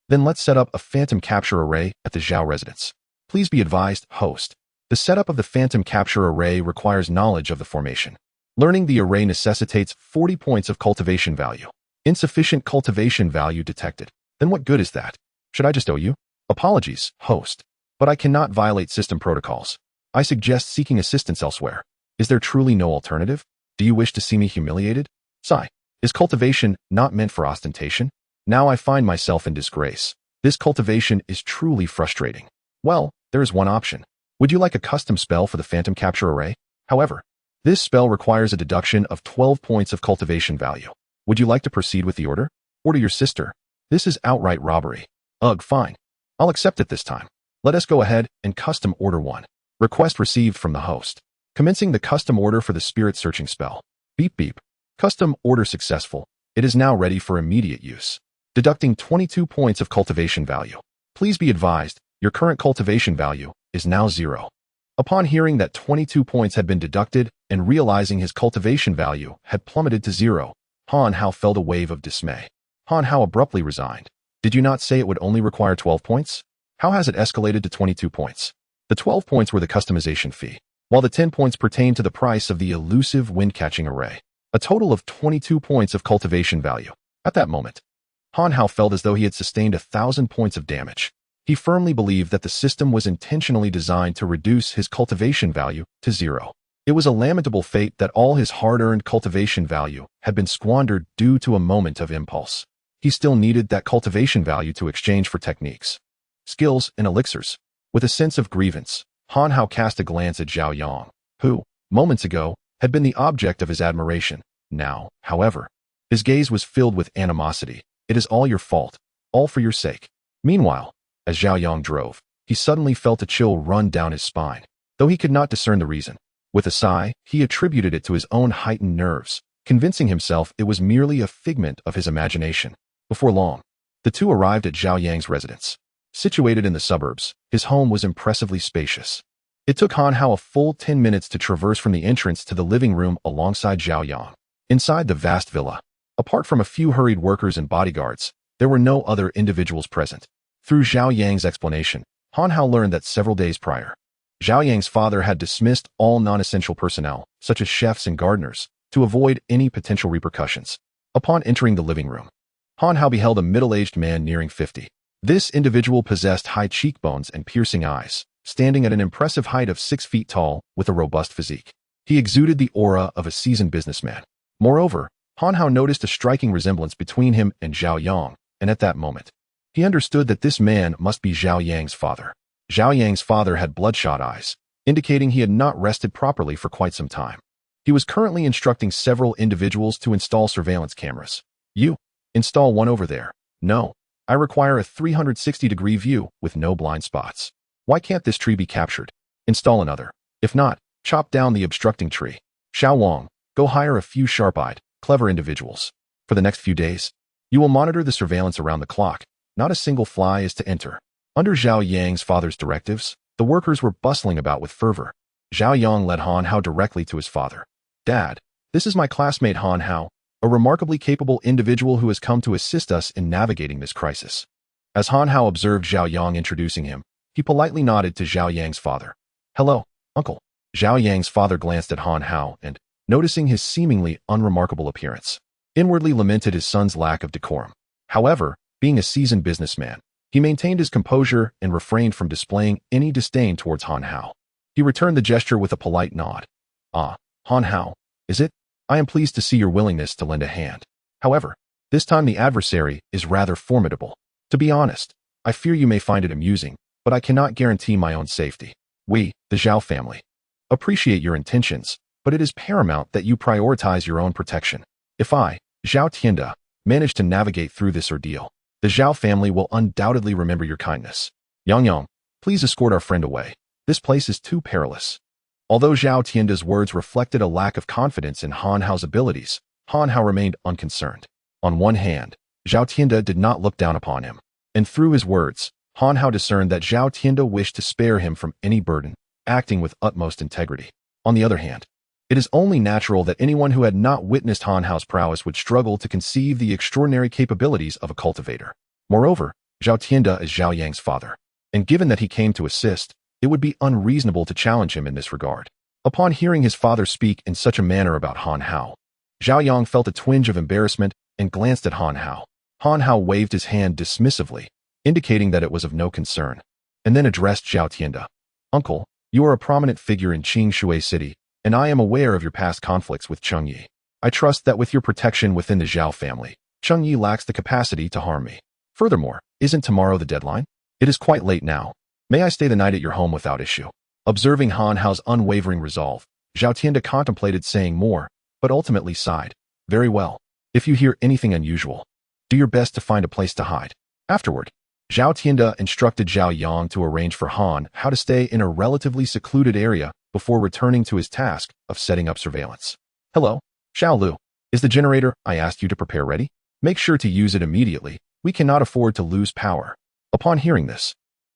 Then let's set up a Phantom Capture Array at the Zhao residence. Please be advised, host. The setup of the phantom capture array requires knowledge of the formation. Learning the array necessitates 40 points of cultivation value. Insufficient cultivation value detected. Then what good is that? Should I just owe you? Apologies, host. But I cannot violate system protocols. I suggest seeking assistance elsewhere. Is there truly no alternative? Do you wish to see me humiliated? Sigh. Is cultivation not meant for ostentation? Now I find myself in disgrace. This cultivation is truly frustrating. Well, there is one option. Would you like a custom spell for the phantom capture array? However, this spell requires a deduction of 12 points of cultivation value. Would you like to proceed with the order? Order your sister. This is outright robbery. Ugh, fine. I'll accept it this time. Let us go ahead and custom order one. Request received from the host. Commencing the custom order for the spirit searching spell. Beep beep. Custom order successful. It is now ready for immediate use. Deducting 22 points of cultivation value. Please be advised, your current cultivation value is now 0. Upon hearing that 22 points had been deducted and realizing his cultivation value had plummeted to 0, Han Hao felt a wave of dismay. Han Hao abruptly resigned. Did you not say it would only require 12 points? How has it escalated to 22 points? The 12 points were the customization fee, while the 10 points pertained to the price of the elusive wind-catching array. A total of 22 points of cultivation value. At that moment, Han Hao felt as though he had sustained 1,000 points of damage. He firmly believed that the system was intentionally designed to reduce his cultivation value to 0. It was a lamentable fate that all his hard-earned cultivation value had been squandered due to a moment of impulse. He still needed that cultivation value to exchange for techniques, skills, and elixirs. With a sense of grievance, Han Hao cast a glance at Zhao Yang, who, moments ago, had been the object of his admiration. Now, however, his gaze was filled with animosity. It is all your fault, all for your sake. Meanwhile, as Zhao Yang drove, he suddenly felt a chill run down his spine, though he could not discern the reason. With a sigh, he attributed it to his own heightened nerves, convincing himself it was merely a figment of his imagination. Before long, the two arrived at Zhao Yang's residence. Situated in the suburbs, his home was impressively spacious. It took Han Hao a full 10 minutes to traverse from the entrance to the living room alongside Zhao Yang. Inside the vast villa, apart from a few hurried workers and bodyguards, there were no other individuals present. Through Zhao Yang's explanation, Han Hao learned that several days prior, Zhao Yang's father had dismissed all non-essential personnel, such as chefs and gardeners, to avoid any potential repercussions. Upon entering the living room, Han Hao beheld a middle-aged man nearing 50. This individual possessed high cheekbones and piercing eyes, standing at an impressive height of 6 feet tall with a robust physique. He exuded the aura of a seasoned businessman. Moreover, Han Hao noticed a striking resemblance between him and Zhao Yang, and at that moment, he understood that this man must be Zhao Yang's father. Zhao Yang's father had bloodshot eyes, indicating he had not rested properly for quite some time. He was currently instructing several individuals to install surveillance cameras. You, install one over there. No, I require a 360-degree view with no blind spots. Why can't this tree be captured? Install another. If not, chop down the obstructing tree. Xiao Wang, go hire a few sharp-eyed, clever individuals. For the next few days, you will monitor the surveillance around the clock. Not a single fly is to enter. Under Zhao Yang's father's directives, the workers were bustling about with fervor. Zhao Yang led Han Hao directly to his father. Dad, this is my classmate Han Hao, a remarkably capable individual who has come to assist us in navigating this crisis. As Han Hao observed Zhao Yang introducing him, he politely nodded to Zhao Yang's father. Hello, uncle. Zhao Yang's father glanced at Han Hao and, noticing his seemingly unremarkable appearance, inwardly lamented his son's lack of decorum. However, being a seasoned businessman, he maintained his composure and refrained from displaying any disdain towards Han Hao. He returned the gesture with a polite nod. Ah, Han Hao, is it? I am pleased to see your willingness to lend a hand. However, this time the adversary is rather formidable. To be honest, I fear you may find it amusing, but I cannot guarantee my own safety. We, the Zhao family, appreciate your intentions, but it is paramount that you prioritize your own protection. If I, Zhao Tianda, manage to navigate through this ordeal, the Zhao family will undoubtedly remember your kindness. Yang, please escort our friend away. This place is too perilous. Although Zhao Tianda's words reflected a lack of confidence in Han Hao's abilities, Han Hao remained unconcerned. On one hand, Zhao Tianda did not look down upon him, and through his words, Han Hao discerned that Zhao Tianda wished to spare him from any burden, acting with utmost integrity. On the other hand, it is only natural that anyone who had not witnessed Han Hao's prowess would struggle to conceive the extraordinary capabilities of a cultivator. Moreover, Zhao Tianda is Zhao Yang's father, and given that he came to assist, it would be unreasonable to challenge him in this regard. Upon hearing his father speak in such a manner about Han Hao, Zhao Yang felt a twinge of embarrassment and glanced at Han Hao. Han Hao waved his hand dismissively, indicating that it was of no concern, and then addressed Zhao Tianda. Uncle, you are a prominent figure in Qingshui City, and I am aware of your past conflicts with Cheng Yi. I trust that with your protection within the Zhao family, Cheng Yi lacks the capacity to harm me. Furthermore, isn't tomorrow the deadline? It is quite late now. May I stay the night at your home without issue? Observing Han Hao's unwavering resolve, Zhao Tianda contemplated saying more, but ultimately sighed. Very well. If you hear anything unusual, do your best to find a place to hide. Afterward, Zhao Tianda instructed Zhao Yang to arrange for Han Hao to stay in a relatively secluded area before returning to his task of setting up surveillance. Hello, Xiao Lu. Is the generator I asked you to prepare ready? Make sure to use it immediately. We cannot afford to lose power. Upon hearing this,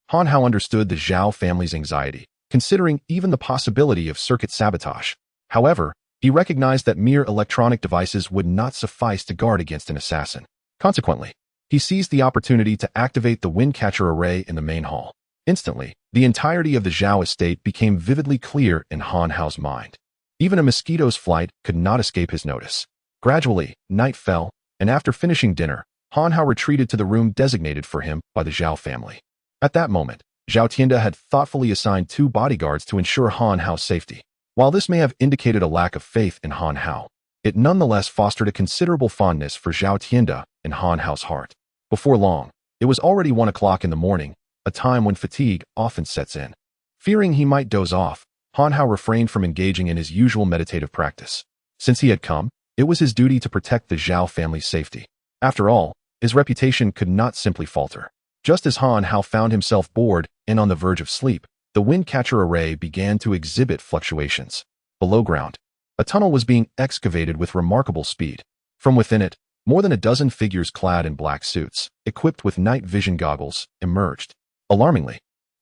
Han Hao understood the Zhao family's anxiety, considering even the possibility of circuit sabotage. However, he recognized that mere electronic devices would not suffice to guard against an assassin. Consequently, he seized the opportunity to activate the windcatcher array in the main hall. Instantly, the entirety of the Zhao estate became vividly clear in Han Hao's mind. Even a mosquito's flight could not escape his notice. Gradually, night fell, and after finishing dinner, Han Hao retreated to the room designated for him by the Zhao family. At that moment, Zhao Tianda had thoughtfully assigned 2 bodyguards to ensure Han Hao's safety. While this may have indicated a lack of faith in Han Hao, it nonetheless fostered a considerable fondness for Zhao Tianda in Han Hao's heart. Before long, it was already 1 o'clock in the morning, a time when fatigue often sets in. Fearing he might doze off, Han Hao refrained from engaging in his usual meditative practice. Since he had come, it was his duty to protect the Zhao family's safety. After all, his reputation could not simply falter. Just as Han Hao found himself bored and on the verge of sleep, the windcatcher array began to exhibit fluctuations. Below ground, a tunnel was being excavated with remarkable speed. From within it, more than a dozen figures clad in black suits, equipped with night vision goggles, emerged. Alarmingly,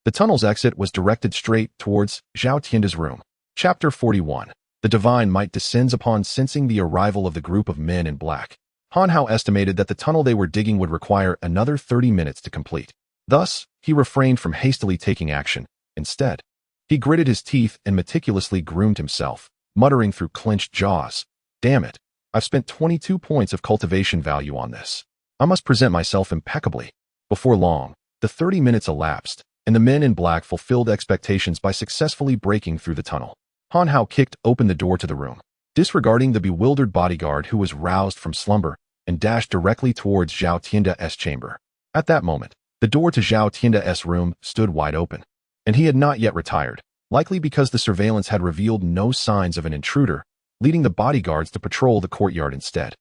the tunnel's exit was directed straight towards Zhao Tianda's room. Chapter 41. The Divine Might descends upon sensing the arrival of the group of men in black. Han Hao estimated that the tunnel they were digging would require another 30 minutes to complete. Thus, he refrained from hastily taking action. Instead, he gritted his teeth and meticulously groomed himself, muttering through clenched jaws, "Damn it, I've spent 22 points of cultivation value on this. I must present myself impeccably." Before long, the 30 minutes elapsed, and the men in black fulfilled expectations by successfully breaking through the tunnel. Han Hao kicked open the door to the room, disregarding the bewildered bodyguard who was roused from slumber, and dashed directly towards Zhao Tianda's chamber. At that moment, the door to Zhao Tianda's room stood wide open, and he had not yet retired, likely because the surveillance had revealed no signs of an intruder, leading the bodyguards to patrol the courtyard instead.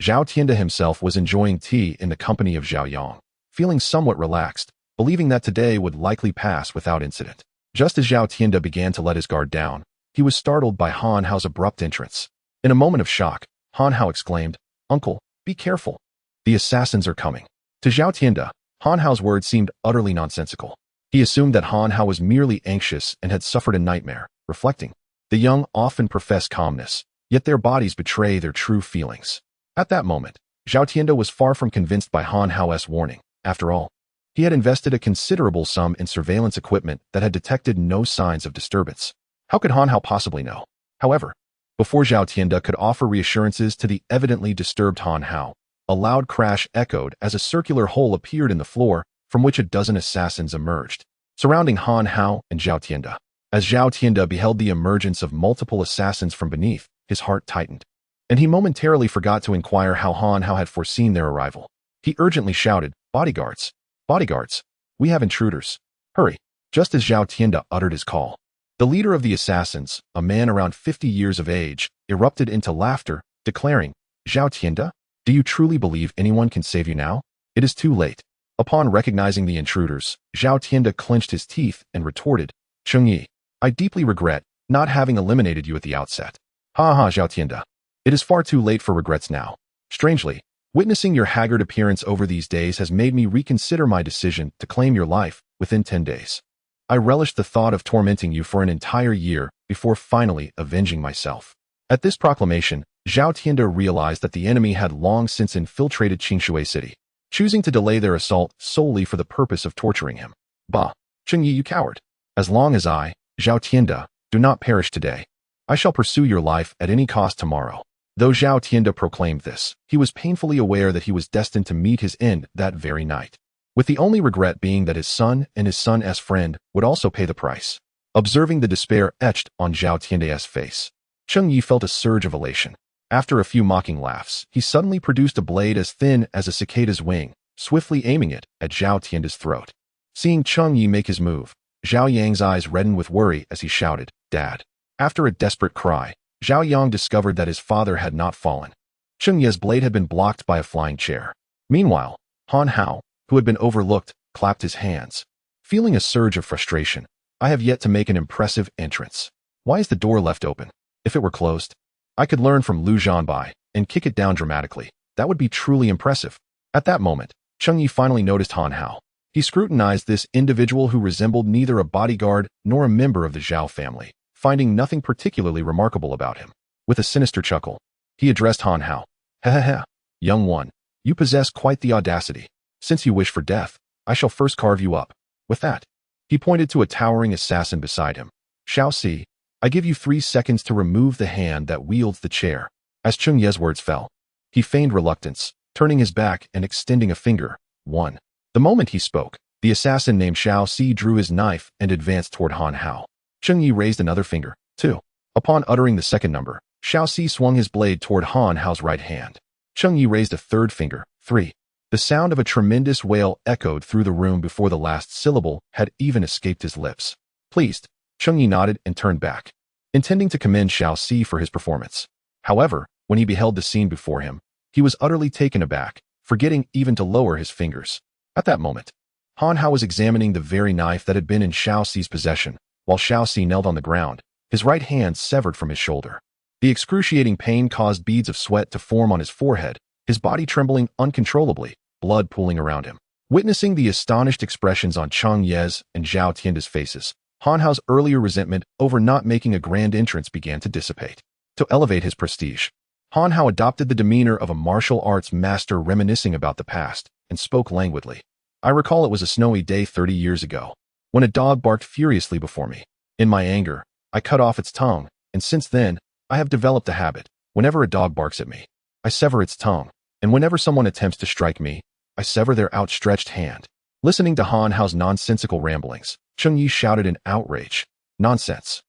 Zhao Tianda himself was enjoying tea in the company of Zhao Yang, feeling somewhat relaxed, believing that today would likely pass without incident. Just as Zhao Tianda began to let his guard down, he was startled by Han Hao's abrupt entrance. In a moment of shock, Han Hao exclaimed, "Uncle, be careful. The assassins are coming." To Zhao Tianda, Han Hao's words seemed utterly nonsensical. He assumed that Han Hao was merely anxious and had suffered a nightmare, reflecting, "The young often profess calmness, yet their bodies betray their true feelings." At that moment, Zhao Tianda was far from convinced by Han Hao's warning. After all, he had invested a considerable sum in surveillance equipment that had detected no signs of disturbance. How could Han Hao possibly know? However, before Zhao Tianda could offer reassurances to the evidently disturbed Han Hao, a loud crash echoed as a circular hole appeared in the floor from which a dozen assassins emerged, surrounding Han Hao and Zhao Tianda. As Zhao Tianda beheld the emergence of multiple assassins from beneath, his heart tightened, and he momentarily forgot to inquire how Han Hao had foreseen their arrival. He urgently shouted, "Bodyguards! Bodyguards! We have intruders! Hurry!" Just as Zhao Tianda uttered his call, the leader of the assassins, a man around 50 years of age, erupted into laughter, declaring, "Zhao Tianda, do you truly believe anyone can save you now? It is too late." Upon recognizing the intruders, Zhao Tianda clenched his teeth and retorted, "Cheng Yi, I deeply regret not having eliminated you at the outset." "Ha ha, Zhao Tianda. It is far too late for regrets now. Strangely, witnessing your haggard appearance over these days has made me reconsider my decision to claim your life within 10 days. I relished the thought of tormenting you for an entire year before finally avenging myself." At this proclamation, Zhao Tianda realized that the enemy had long since infiltrated Qingshui City, choosing to delay their assault solely for the purpose of torturing him. "Bah, Cheng Yi, you coward. As long as I, Zhao Tianda, do not perish today, I shall pursue your life at any cost tomorrow. Though Zhao Tianda proclaimed this, he was painfully aware that he was destined to meet his end that very night, with the only regret being that his son and his son's friend would also pay the price. Observing the despair etched on Zhao Tianda's face, Cheng Yi felt a surge of elation. After a few mocking laughs, he suddenly produced a blade as thin as a cicada's wing, swiftly aiming it at Zhao Tianda's throat. Seeing Cheng Yi make his move, Zhao Yang's eyes reddened with worry as he shouted, "Dad!" After a desperate cry, Zhao Yang discovered that his father had not fallen. Cheng Yi's blade had been blocked by a flying chair. Meanwhile, Han Hao, who had been overlooked, clapped his hands. Feeling a surge of frustration, I have yet to make an impressive entrance. Why is the door left open? If it were closed, I could learn from Lu Zhanbai and kick it down dramatically. That would be truly impressive. At that moment, Cheng Yi finally noticed Han Hao. He scrutinized this individual who resembled neither a bodyguard nor a member of the Zhao family, finding nothing particularly remarkable about him. With a sinister chuckle, he addressed Han Hao. "Heh, young one, you possess quite the audacity. Since you wish for death, I shall first carve you up." With that, he pointed to a towering assassin beside him. "Shao Si, I give you 3 seconds to remove the hand that wields the chair." As Cheng Ye's words fell, he feigned reluctance, turning his back and extending a finger. 1. The moment he spoke, the assassin named Shao Si drew his knife and advanced toward Han Hao. Cheng Yi raised another finger. 2. Upon uttering the second number, Shao Si swung his blade toward Han Hao's right hand. Cheng Yi raised a third finger. 3. The sound of a tremendous wail echoed through the room before the last syllable had even escaped his lips. Pleased, Cheng Yi nodded and turned back, intending to commend Shao Si for his performance. However, when he beheld the scene before him, he was utterly taken aback, forgetting even to lower his fingers. At that moment, Han Hao was examining the very knife that had been in Shao Si's possession, while Shao Si knelt on the ground, his right hand severed from his shoulder. The excruciating pain caused beads of sweat to form on his forehead, his body trembling uncontrollably, blood pooling around him. Witnessing the astonished expressions on Cheng Ye's and Zhao Tianda's faces, Han Hao's earlier resentment over not making a grand entrance began to dissipate. To elevate his prestige, Han Hao adopted the demeanor of a martial arts master reminiscing about the past, and spoke languidly. "I recall it was a snowy day 30 years ago, when a dog barked furiously before me. In my anger, I cut off its tongue, and since then, I have developed a habit. Whenever a dog barks at me, I sever its tongue, and whenever someone attempts to strike me, I sever their outstretched hand." Listening to Han Hao's nonsensical ramblings, Cheng Yi shouted in outrage. "Nonsense!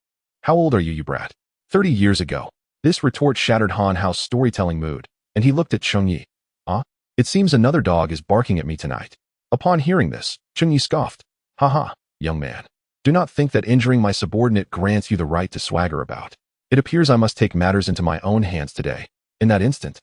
How old are you, you brat?" 30 years ago. This retort shattered Han Hao's storytelling mood, and he looked at Cheng Yi. "Ah? It seems another dog is barking at me tonight." Upon hearing this, Cheng Yi scoffed. "Haha, young man. Do not think that injuring my subordinate grants you the right to swagger about. It appears I must take matters into my own hands today." In that instant,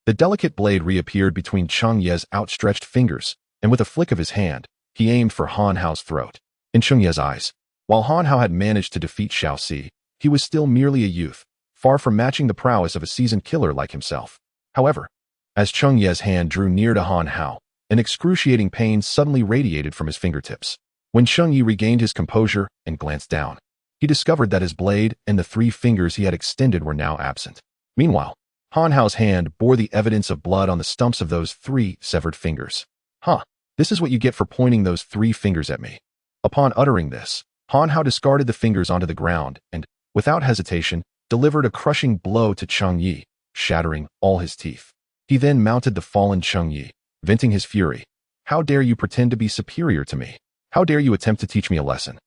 the delicate blade reappeared between Cheng Ye's outstretched fingers, and with a flick of his hand, he aimed for Han Hao's throat. In Cheng Ye's eyes, while Han Hao had managed to defeat Shao Si, he was still merely a youth, far from matching the prowess of a seasoned killer like himself. However, as Cheng Ye's hand drew near to Han Hao, an excruciating pain suddenly radiated from his fingertips. When Cheng Yi regained his composure and glanced down, he discovered that his blade and the 3 fingers he had extended were now absent. Meanwhile, Han Hao's hand bore the evidence of blood on the stumps of those 3 severed fingers. "Huh, this is what you get for pointing those 3 fingers at me." Upon uttering this, Han Hao discarded the fingers onto the ground and, without hesitation, delivered a crushing blow to Cheng Yi, shattering all his teeth. He then mounted the fallen Cheng Yi, venting his fury. "How dare you pretend to be superior to me? How dare you attempt to teach me a lesson?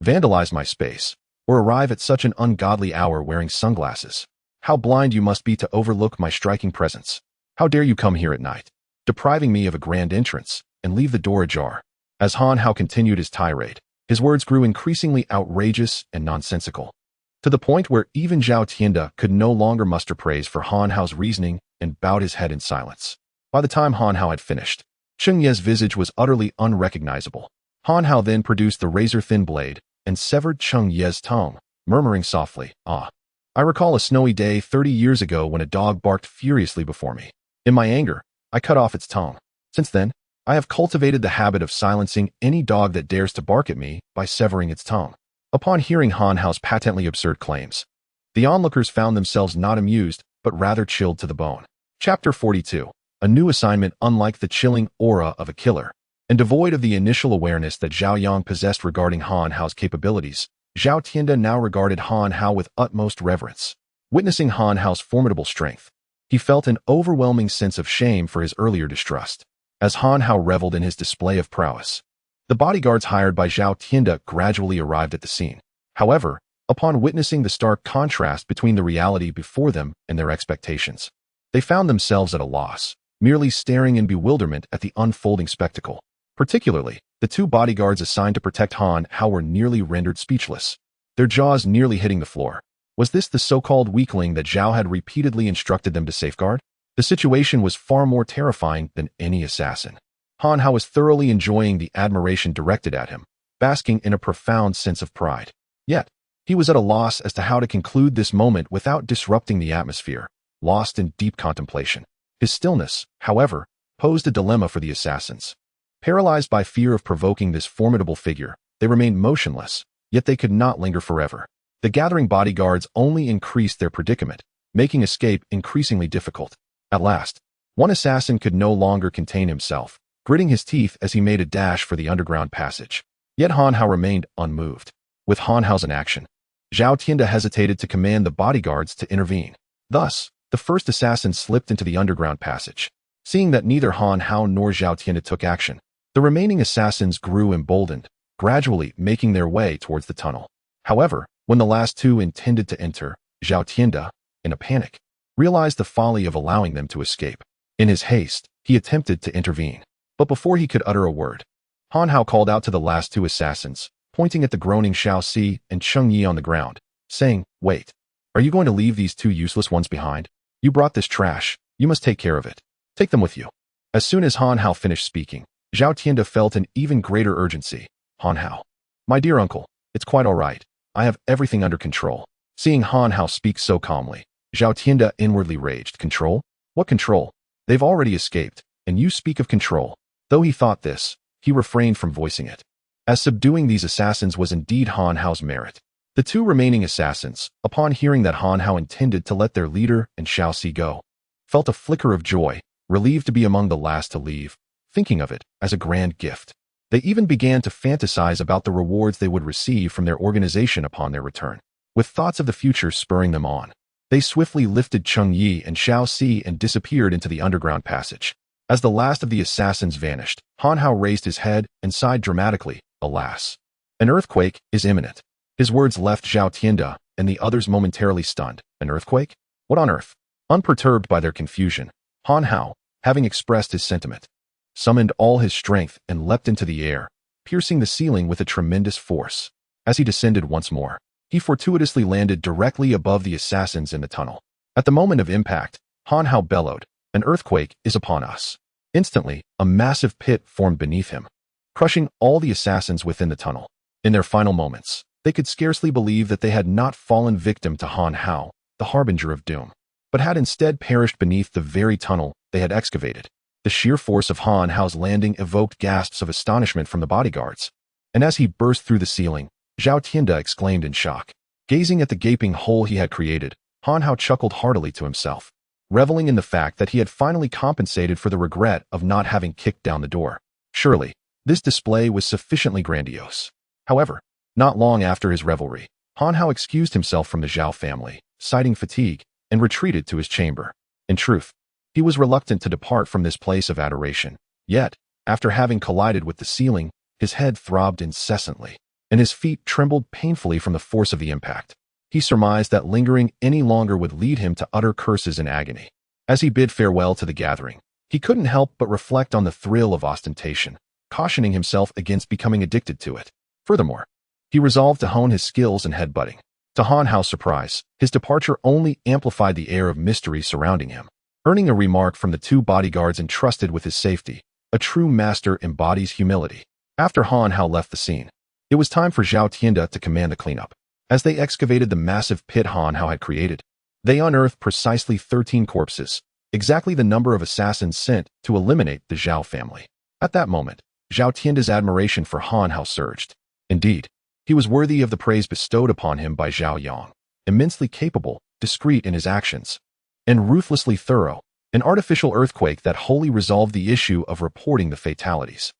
Vandalize my space, or arrive at such an ungodly hour wearing sunglasses? How blind you must be to overlook my striking presence? How dare you come here at night, depriving me of a grand entrance, and leave the door ajar?" As Han Hao continued his tirade, his words grew increasingly outrageous and nonsensical, to the point where even Zhao Tianda could no longer muster praise for Han Hao's reasoning and bowed his head in silence. By the time Han Hao had finished, Cheng Ye's visage was utterly unrecognizable. Han Hao then produced the razor-thin blade and severed Cheng Ye's tongue, murmuring softly, "Ah, I recall a snowy day 30 years ago when a dog barked furiously before me. In my anger, I cut off its tongue. Since then, I have cultivated the habit of silencing any dog that dares to bark at me by severing its tongue." Upon hearing Han Hao's patently absurd claims, the onlookers found themselves not amused, but rather chilled to the bone. Chapter 42. A new assignment unlike the chilling aura of a killer. And devoid of the initial awareness that Zhao Yang possessed regarding Han Hao's capabilities, Zhao Tianda now regarded Han Hao with utmost reverence. Witnessing Han Hao's formidable strength, he felt an overwhelming sense of shame for his earlier distrust. As Han Hao reveled in his display of prowess, the bodyguards hired by Zhao Tianda gradually arrived at the scene. However, upon witnessing the stark contrast between the reality before them and their expectations, they found themselves at a loss, merely staring in bewilderment at the unfolding spectacle. Particularly, the two bodyguards assigned to protect Han Hao were nearly rendered speechless, their jaws nearly hitting the floor. Was this the so-called weakling that Zhao had repeatedly instructed them to safeguard? The situation was far more terrifying than any assassin. Han Hao was thoroughly enjoying the admiration directed at him, basking in a profound sense of pride. Yet, he was at a loss as to how to conclude this moment without disrupting the atmosphere, lost in deep contemplation. His stillness, however, posed a dilemma for the assassins. Paralyzed by fear of provoking this formidable figure, they remained motionless, yet they could not linger forever. The gathering bodyguards only increased their predicament, making escape increasingly difficult. At last, one assassin could no longer contain himself, gritting his teeth as he made a dash for the underground passage. Yet Han Hao remained unmoved. With Han Hao's inaction, Zhao Tianda hesitated to command the bodyguards to intervene. Thus, the first assassin slipped into the underground passage. Seeing that neither Han Hao nor Zhao Tianda took action, the remaining assassins grew emboldened, gradually making their way towards the tunnel. However, when the last two intended to enter, Zhao Tianda, in a panic, realized the folly of allowing them to escape. In his haste, he attempted to intervene. But before he could utter a word, Han Hao called out to the last two assassins, pointing at the groaning Xiao Si and Cheng Yi on the ground, saying, "Wait, are you going to leave these two useless ones behind? You brought this trash, you must take care of it. Take them with you." As soon as Han Hao finished speaking, Zhao Tianda felt an even greater urgency. "Han Hao, my dear uncle, it's quite all right. I have everything under control." Seeing Han Hao speak so calmly, Zhao Tianda inwardly raged. "Control? What control? They've already escaped, and you speak of control." Though he thought this, he refrained from voicing it, as subduing these assassins was indeed Han Hao's merit. The two remaining assassins, upon hearing that Han Hao intended to let their leader and Xiao Si go, felt a flicker of joy, relieved to be among the last to leave, thinking of it as a grand gift. They even began to fantasize about the rewards they would receive from their organization upon their return. With thoughts of the future spurring them on, they swiftly lifted Cheng Yi and Xiao Si and disappeared into the underground passage. As the last of the assassins vanished, Han Hao raised his head and sighed dramatically. Alas, an earthquake is imminent. His words left Zhao Tianda and the others momentarily stunned. An earthquake? What on earth? Unperturbed by their confusion, Han Hao, having expressed his sentiment, summoned all his strength and leapt into the air, piercing the ceiling with a tremendous force. As he descended once more, he fortuitously landed directly above the assassins in the tunnel. At the moment of impact, Han Hao bellowed, "An earthquake is upon us." Instantly, a massive pit formed beneath him, crushing all the assassins within the tunnel. In their final moments, they could scarcely believe that they had not fallen victim to Han Hao, the harbinger of doom, but had instead perished beneath the very tunnel they had excavated. The sheer force of Han Hao's landing evoked gasps of astonishment from the bodyguards, and as he burst through the ceiling, Zhao Tianda exclaimed in shock. Gazing at the gaping hole he had created, Han Hao chuckled heartily to himself, reveling in the fact that he had finally compensated for the regret of not having kicked down the door. Surely, this display was sufficiently grandiose. However, not long after his revelry, Han Hao excused himself from the Zhao family, citing fatigue, and retreated to his chamber. In truth, he was reluctant to depart from this place of adoration. Yet, after having collided with the ceiling, his head throbbed incessantly, and his feet trembled painfully from the force of the impact. He surmised that lingering any longer would lead him to utter curses and agony. As he bid farewell to the gathering, he couldn't help but reflect on the thrill of ostentation, cautioning himself against becoming addicted to it. Furthermore, he resolved to hone his skills in headbutting. To Han Hao's surprise, his departure only amplified the air of mystery surrounding him. Earning a remark from the two bodyguards entrusted with his safety, a true master embodies humility. After Han Hao left the scene, it was time for Zhao Tianda to command the cleanup. As they excavated the massive pit Han Hao had created, they unearthed precisely 13 corpses, exactly the number of assassins sent to eliminate the Zhao family. At that moment, Zhao Tianda's admiration for Han Hao surged. Indeed, he was worthy of the praise bestowed upon him by Zhao Yang, immensely capable, discreet in his actions, and ruthlessly thorough, an artificial earthquake that wholly resolved the issue of reporting the fatalities.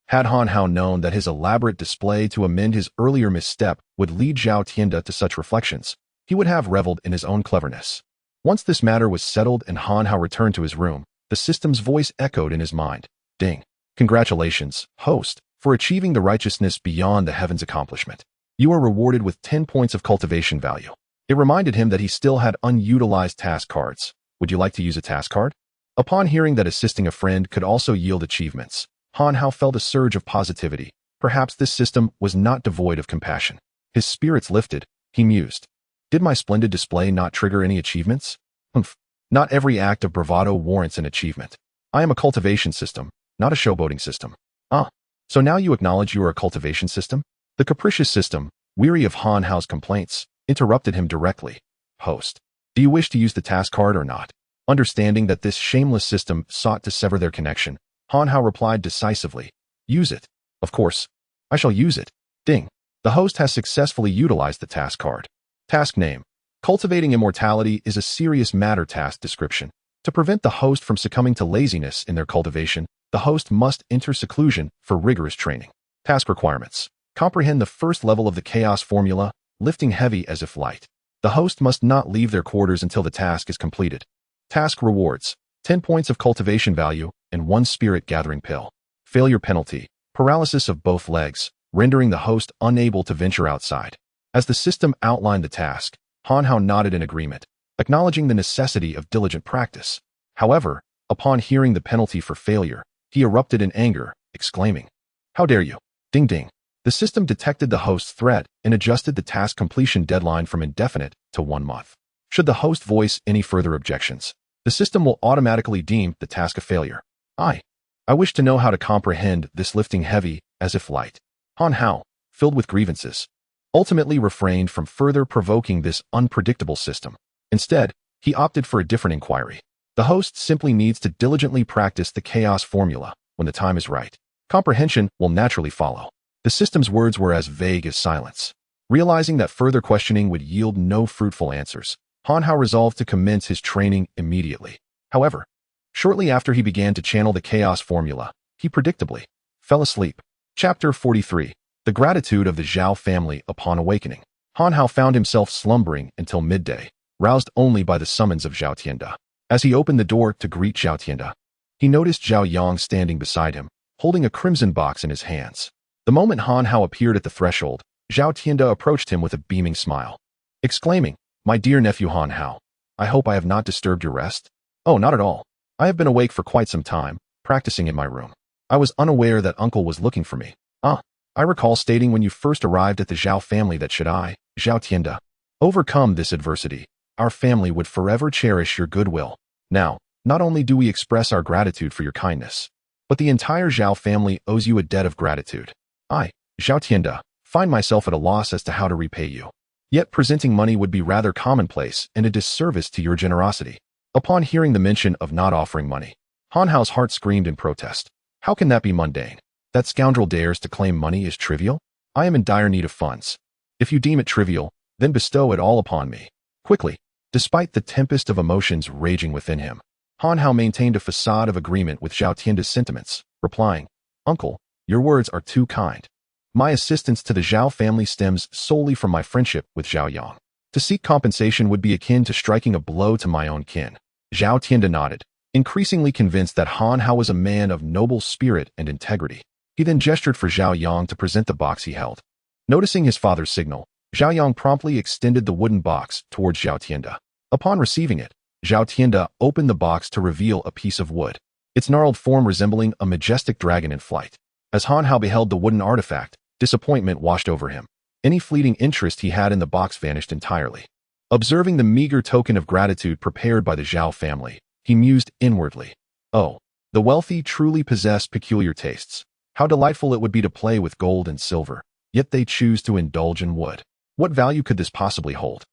Had Han Hao known that his elaborate display to amend his earlier misstep would lead Zhao Tianda to such reflections, he would have reveled in his own cleverness. Once this matter was settled and Han Hao returned to his room, the system's voice echoed in his mind. Ding. Congratulations, host, for achieving the righteousness beyond the heavens accomplishment. You are rewarded with 10 points of cultivation value. It reminded him that he still had unutilized task cards. Would you like to use a task card? Upon hearing that assisting a friend could also yield achievements, Han Hao felt a surge of positivity. Perhaps this system was not devoid of compassion. His spirits lifted. He mused. Did my splendid display not trigger any achievements? Humph. Not every act of bravado warrants an achievement. I am a cultivation system, not a showboating system. Ah, so now you acknowledge you are a cultivation system? The capricious system, weary of Han Hao's complaints, interrupted him directly. Host, do you wish to use the task card or not? Understanding that this shameless system sought to sever their connection, Han Hao replied decisively. Use it. Of course. I shall use it. Ding. The host has successfully utilized the task card. Task name. Cultivating immortality is a serious matter. Task description. To prevent the host from succumbing to laziness in their cultivation, the host must enter seclusion for rigorous training. Task requirements. Comprehend the first level of the chaos formula, lifting heavy as if light. The host must not leave their quarters until the task is completed. Task rewards. 10 points of cultivation value and 1 spirit gathering pill. Failure penalty. Paralysis of both legs, rendering the host unable to venture outside. As the system outlined the task, Han Hao nodded in agreement, acknowledging the necessity of diligent practice. However, upon hearing the penalty for failure, he erupted in anger, exclaiming, "How dare you!" Ding ding. The system detected the host's threat and adjusted the task completion deadline from indefinite to 1 month. Should the host voice any further objections, the system will automatically deem the task a failure. I wish to know how to comprehend this lifting heavy as if light. Han Hao, filled with grievances, ultimately refrained from further provoking this unpredictable system. Instead, he opted for a different inquiry. The host simply needs to diligently practice the chaos formula. When the time is right, comprehension will naturally follow. The system's words were as vague as silence. Realizing that further questioning would yield no fruitful answers, Han Hao resolved to commence his training immediately. However, shortly after he began to channel the chaos formula, he predictably fell asleep. Chapter 43. The Gratitude of the Zhao Family Upon Awakening. Han Hao found himself slumbering until midday, roused only by the summons of Zhao Tianda. As he opened the door to greet Zhao Tianda, he noticed Zhao Yang standing beside him, holding a crimson box in his hands. The moment Han Hao appeared at the threshold, Zhao Tianda approached him with a beaming smile, exclaiming, "My dear nephew Han Hao, I hope I have not disturbed your rest?" "Oh, not at all. I have been awake for quite some time, practicing in my room. I was unaware that uncle was looking for me." "Ah, I recall stating when you first arrived at the Zhao family that should I, Zhao Tianda, overcome this adversity, our family would forever cherish your goodwill. Now, not only do we express our gratitude for your kindness, but the entire Zhao family owes you a debt of gratitude. I, Zhao Tianda, find myself at a loss as to how to repay you. Yet presenting money would be rather commonplace and a disservice to your generosity." Upon hearing the mention of not offering money, Han Hao's heart screamed in protest. "How can that be mundane? That scoundrel dares to claim money is trivial? I am in dire need of funds. If you deem it trivial, then bestow it all upon me." Quickly, despite the tempest of emotions raging within him, Han Hao maintained a facade of agreement with Zhao Tianda's sentiments, replying, "Uncle, your words are too kind. My assistance to the Zhao family stems solely from my friendship with Zhao Yang. To seek compensation would be akin to striking a blow to my own kin." Zhao Tianda nodded, increasingly convinced that Han Hao was a man of noble spirit and integrity. He then gestured for Zhao Yang to present the box he held. Noticing his father's signal, Zhao Yang promptly extended the wooden box towards Zhao Tianda. Upon receiving it, Zhao Tianda opened the box to reveal a piece of wood, its gnarled form resembling a majestic dragon in flight. As Han Hao beheld the wooden artifact, disappointment washed over him. Any fleeting interest he had in the box vanished entirely. Observing the meager token of gratitude prepared by the Zhao family, he mused inwardly. "Oh, the wealthy truly possess peculiar tastes. How delightful it would be to play with gold and silver, yet they choose to indulge in wood. What value could this possibly hold?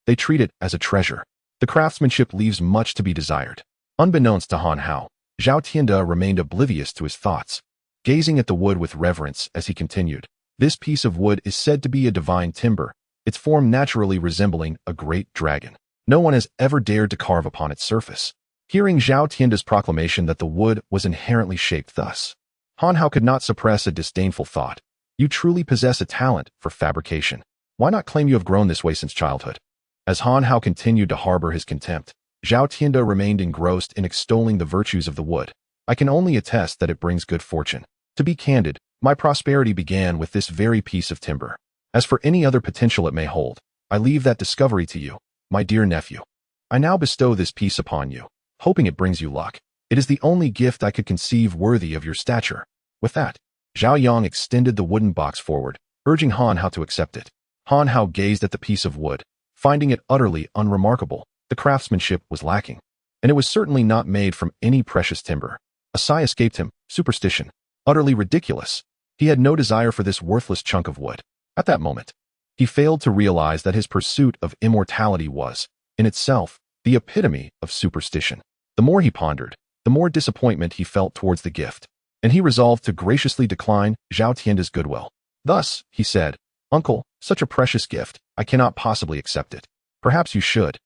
They treat it as a treasure. The craftsmanship leaves much to be desired." Unbeknownst to Han Hao, Zhao Tianda remained oblivious to his thoughts, gazing at the wood with reverence as he continued. "This piece of wood is said to be a divine timber, its form naturally resembling a great dragon. No one has ever dared to carve upon its surface." Hearing Zhao Tianda's proclamation that the wood was inherently shaped thus, Han Hao could not suppress a disdainful thought. You truly possess a talent for fabrication. Why not claim you have grown this way since childhood? As Han Hao continued to harbor his contempt, Zhao Tianda remained engrossed in extolling the virtues of the wood. I can only attest that it brings good fortune. To be candid, my prosperity began with this very piece of timber. As for any other potential it may hold, I leave that discovery to you, my dear nephew. I now bestow this piece upon you, hoping it brings you luck. It is the only gift I could conceive worthy of your stature. With that, Zhao Yang extended the wooden box forward, urging Han Hao to accept it. Han Hao gazed at the piece of wood, finding it utterly unremarkable. The craftsmanship was lacking, and it was certainly not made from any precious timber. A sigh escaped him. Superstition. Utterly ridiculous. He had no desire for this worthless chunk of wood. At that moment, he failed to realize that his pursuit of immortality was, in itself, the epitome of superstition. The more he pondered, the more disappointment he felt towards the gift, and he resolved to graciously decline Zhao Tianda's goodwill. Thus, he said, "Uncle, such a precious gift, I cannot possibly accept it. Perhaps you should."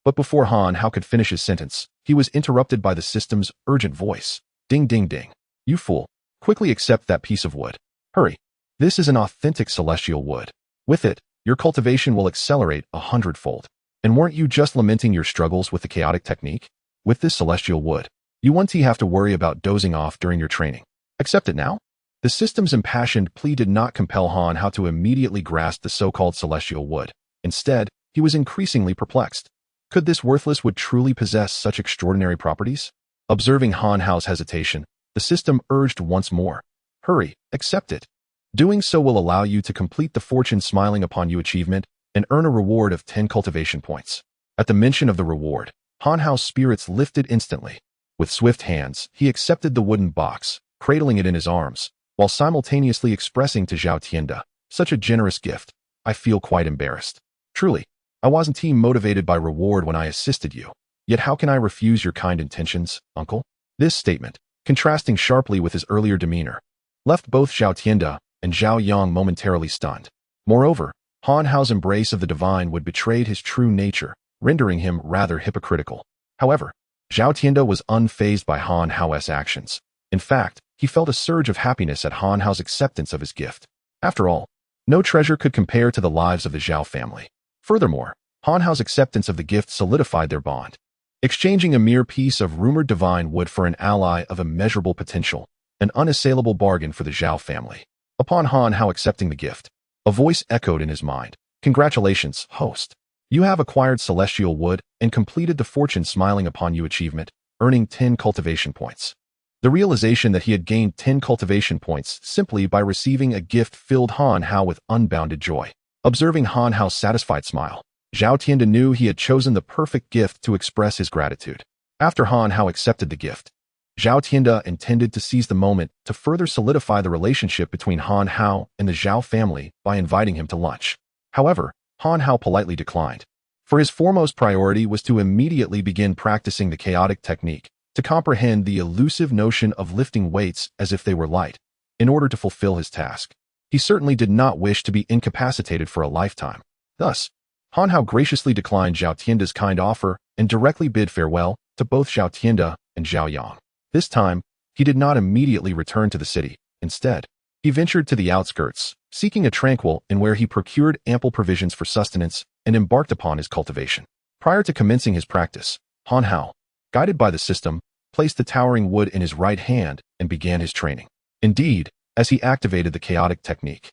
But before Han Hao could finish his sentence, he was interrupted by the system's urgent voice. Ding ding ding. You fool. Quickly accept that piece of wood. Hurry. This is an authentic celestial wood. With it, your cultivation will accelerate 100-fold. And weren't you just lamenting your struggles with the chaotic technique? With this celestial wood, you won't have to worry about dozing off during your training. Accept it now? The system's impassioned plea did not compel Han Hao to immediately grasp the so-called celestial wood. Instead, he was increasingly perplexed. Could this worthless wood truly possess such extraordinary properties? Observing Han Hao's hesitation, the system urged once more. Hurry, accept it. Doing so will allow you to complete the fortune smiling upon you achievement and earn a reward of 10 cultivation points. At the mention of the reward, Han Hao's spirits lifted instantly. With swift hands, he accepted the wooden box, cradling it in his arms, while simultaneously expressing to Zhao Tianda, "Such a generous gift. I feel quite embarrassed. Truly, I wasn't motivated by reward when I assisted you. Yet how can I refuse your kind intentions, uncle?" This statement, contrasting sharply with his earlier demeanor, left both Zhao Tianda and Zhao Yang momentarily stunned. Moreover, Han Hao's embrace of the divine would betray his true nature, rendering him rather hypocritical. However, Zhao Tianda was unfazed by Han Hao's actions. In fact, he felt a surge of happiness at Han Hao's acceptance of his gift. After all, no treasure could compare to the lives of the Zhao family. Furthermore, Han Hao's acceptance of the gift solidified their bond. Exchanging a mere piece of rumored divine wood for an ally of immeasurable potential, an unassailable bargain for the Zhao family. Upon Han Hao accepting the gift, a voice echoed in his mind. "Congratulations, host. You have acquired celestial wood and completed the fortune smiling upon you achievement, earning 10 cultivation points." The realization that he had gained 10 cultivation points simply by receiving a gift filled Han Hao with unbounded joy. Observing Han Hao's satisfied smile, Zhao Tianda knew he had chosen the perfect gift to express his gratitude. After Han Hao accepted the gift, Zhao Tianda intended to seize the moment to further solidify the relationship between Han Hao and the Zhao family by inviting him to lunch. However, Han Hao politely declined, for his foremost priority was to immediately begin practicing the chaotic technique to comprehend the elusive notion of lifting weights as if they were light, in order to fulfill his task. He certainly did not wish to be incapacitated for a lifetime. Thus, Han Hao graciously declined Zhao Tianda's kind offer and directly bid farewell to both Zhao Tianda and Zhao Yang. This time, he did not immediately return to the city. Instead, he ventured to the outskirts, seeking a tranquil inn where he procured ample provisions for sustenance and embarked upon his cultivation. Prior to commencing his practice, Han Hao, guided by the system, placed the towering wood in his right hand and began his training. Indeed, as he activated the chaotic technique,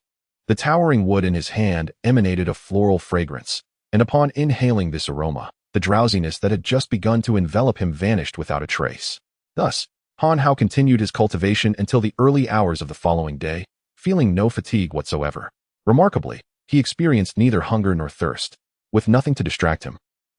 the towering wood in his hand emanated a floral fragrance, and upon inhaling this aroma, the drowsiness that had just begun to envelop him vanished without a trace. Thus, Han Hao continued his cultivation until the early hours of the following day, feeling no fatigue whatsoever. Remarkably, he experienced neither hunger nor thirst. With nothing to distract him,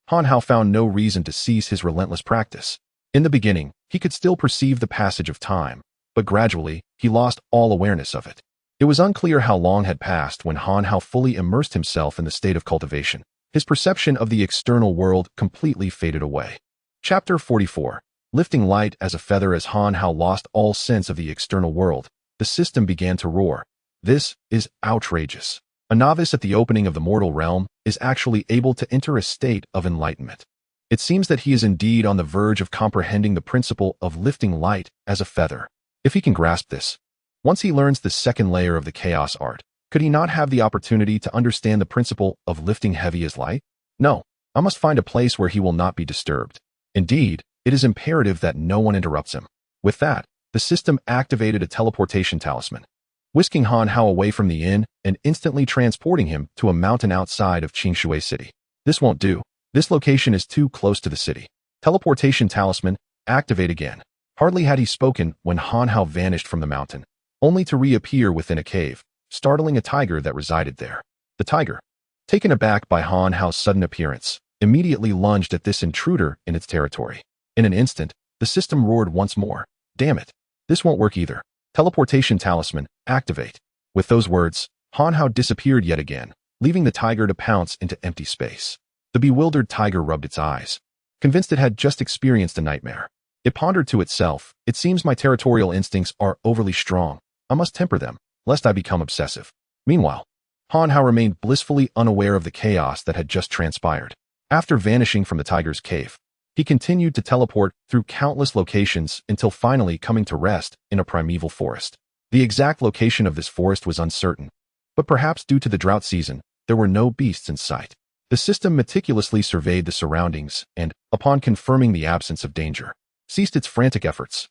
Han Hao found no reason to cease his relentless practice. In the beginning, he could still perceive the passage of time, but gradually, he lost all awareness of it. It was unclear how long had passed when Han Hao fully immersed himself in the state of cultivation. His perception of the external world completely faded away. Chapter 44. Lifting light as a feather. As Han Hao lost all sense of the external world, the system began to roar. "This is outrageous. A novice at the opening of the mortal realm is actually able to enter a state of enlightenment. It seems that he is indeed on the verge of comprehending the principle of lifting light as a feather. If he can grasp this, Once he learns the second layer of the chaos art, could he not have the opportunity to understand the principle of lifting heavy as light? No, I must find a place where he will not be disturbed. Indeed, it is imperative that no one interrupts him. With that, the system activated a teleportation talisman, whisking Han Hao away from the inn and instantly transporting him to a mountain outside of Qingshui City. This won't do. This location is too close to the city. Teleportation talisman, activate again. Hardly had he spoken when Han Hao vanished from the mountain, only to reappear within a cave, startling a tiger that resided there. The tiger, taken aback by Han Hao's sudden appearance, immediately lunged at this intruder in its territory. In an instant, the system roared once more. Damn it. This won't work either. Teleportation talisman, activate. With those words, Han Hao disappeared yet again, leaving the tiger to pounce into empty space. The bewildered tiger rubbed its eyes, convinced it had just experienced a nightmare. It pondered to itself, it seems my territorial instincts are overly strong. I must temper them, lest I become obsessive. Meanwhile, Han Hao remained blissfully unaware of the chaos that had just transpired. After vanishing from the tiger's cave, he continued to teleport through countless locations until finally coming to rest in a primeval forest. The exact location of this forest was uncertain, but perhaps due to the drought season, there were no beasts in sight. The system meticulously surveyed the surroundings and, upon confirming the absence of danger, ceased its frantic efforts.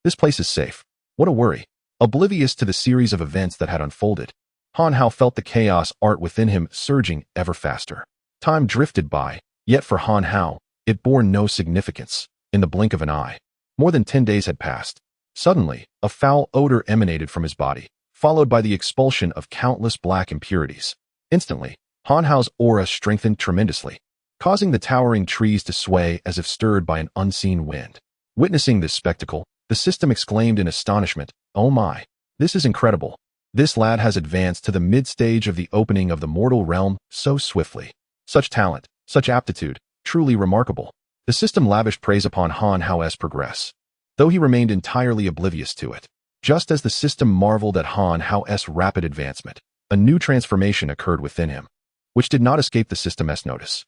This place is safe. What a worry. Oblivious to the series of events that had unfolded, Han Hao felt the chaos art within him surging ever faster. Time drifted by, yet for Han Hao, it bore no significance. In the blink of an eye, more than 10 days had passed. Suddenly, a foul odor emanated from his body, followed by the expulsion of countless black impurities. Instantly, Han Hao's aura strengthened tremendously, causing the towering trees to sway as if stirred by an unseen wind. Witnessing this spectacle, the system exclaimed in astonishment, "Oh my, this is incredible. This lad has advanced to the mid-stage of the opening of the mortal realm so swiftly. Such talent, such aptitude, truly remarkable." The system lavished praise upon Han Hao's progress, though he remained entirely oblivious to it. Just as the system marveled at Han Hao's rapid advancement, a new transformation occurred within him, which did not escape the system's notice.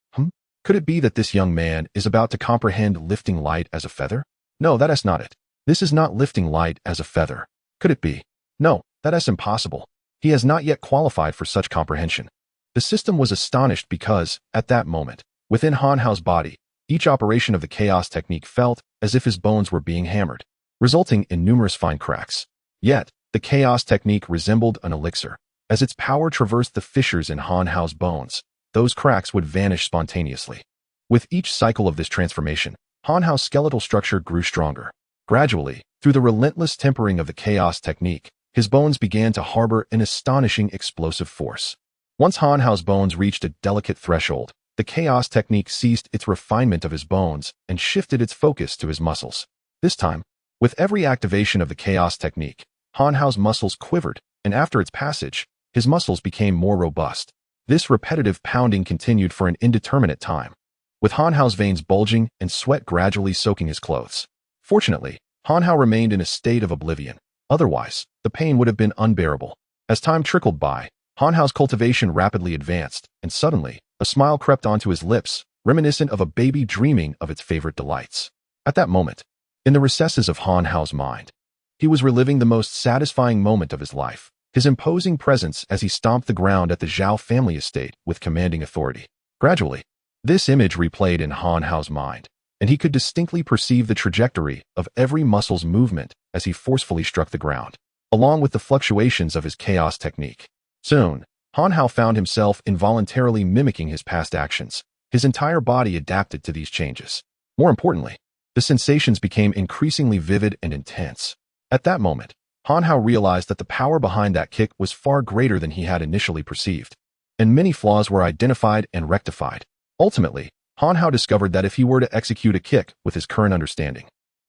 Could it be that this young man is about to comprehend lifting light as a feather? No, that is not it. This is not lifting light as a feather. Could it be? No, that is impossible. He has not yet qualified for such comprehension. The system was astonished because, at that moment, within Han Hao's body, each operation of the chaos technique felt as if his bones were being hammered, resulting in numerous fine cracks. Yet, the chaos technique resembled an elixir. As its power traversed the fissures in Han Hao's bones, those cracks would vanish spontaneously. With each cycle of this transformation, Han Hao's skeletal structure grew stronger. Gradually, through the relentless tempering of the chaos technique, his bones began to harbor an astonishing explosive force. Once Han Hao's bones reached a delicate threshold, the chaos technique ceased its refinement of his bones and shifted its focus to his muscles. This time, with every activation of the chaos technique, Han Hao's muscles quivered, and after its passage, his muscles became more robust. This repetitive pounding continued for an indeterminate time, with Han Hao's veins bulging and sweat gradually soaking his clothes. Fortunately, Han Hao remained in a state of oblivion. Otherwise, the pain would have been unbearable. As time trickled by, Han Hao's cultivation rapidly advanced, and suddenly, a smile crept onto his lips, reminiscent of a baby dreaming of its favorite delights. At that moment, in the recesses of Han Hao's mind, he was reliving the most satisfying moment of his life, his imposing presence as he stomped the ground at the Zhao family estate with commanding authority. Gradually, this image replayed in Han Hao's mind, and he could distinctly perceive the trajectory of every muscle's movement as he forcefully struck the ground, along with the fluctuations of his chaos technique. Soon, Han Hao found himself involuntarily mimicking his past actions. His entire body adapted to these changes. More importantly, the sensations became increasingly vivid and intense. At that moment, Han Hao realized that the power behind that kick was far greater than he had initially perceived, and many flaws were identified and rectified. Ultimately, Han Hao discovered that if he were to execute a kick with his current understanding,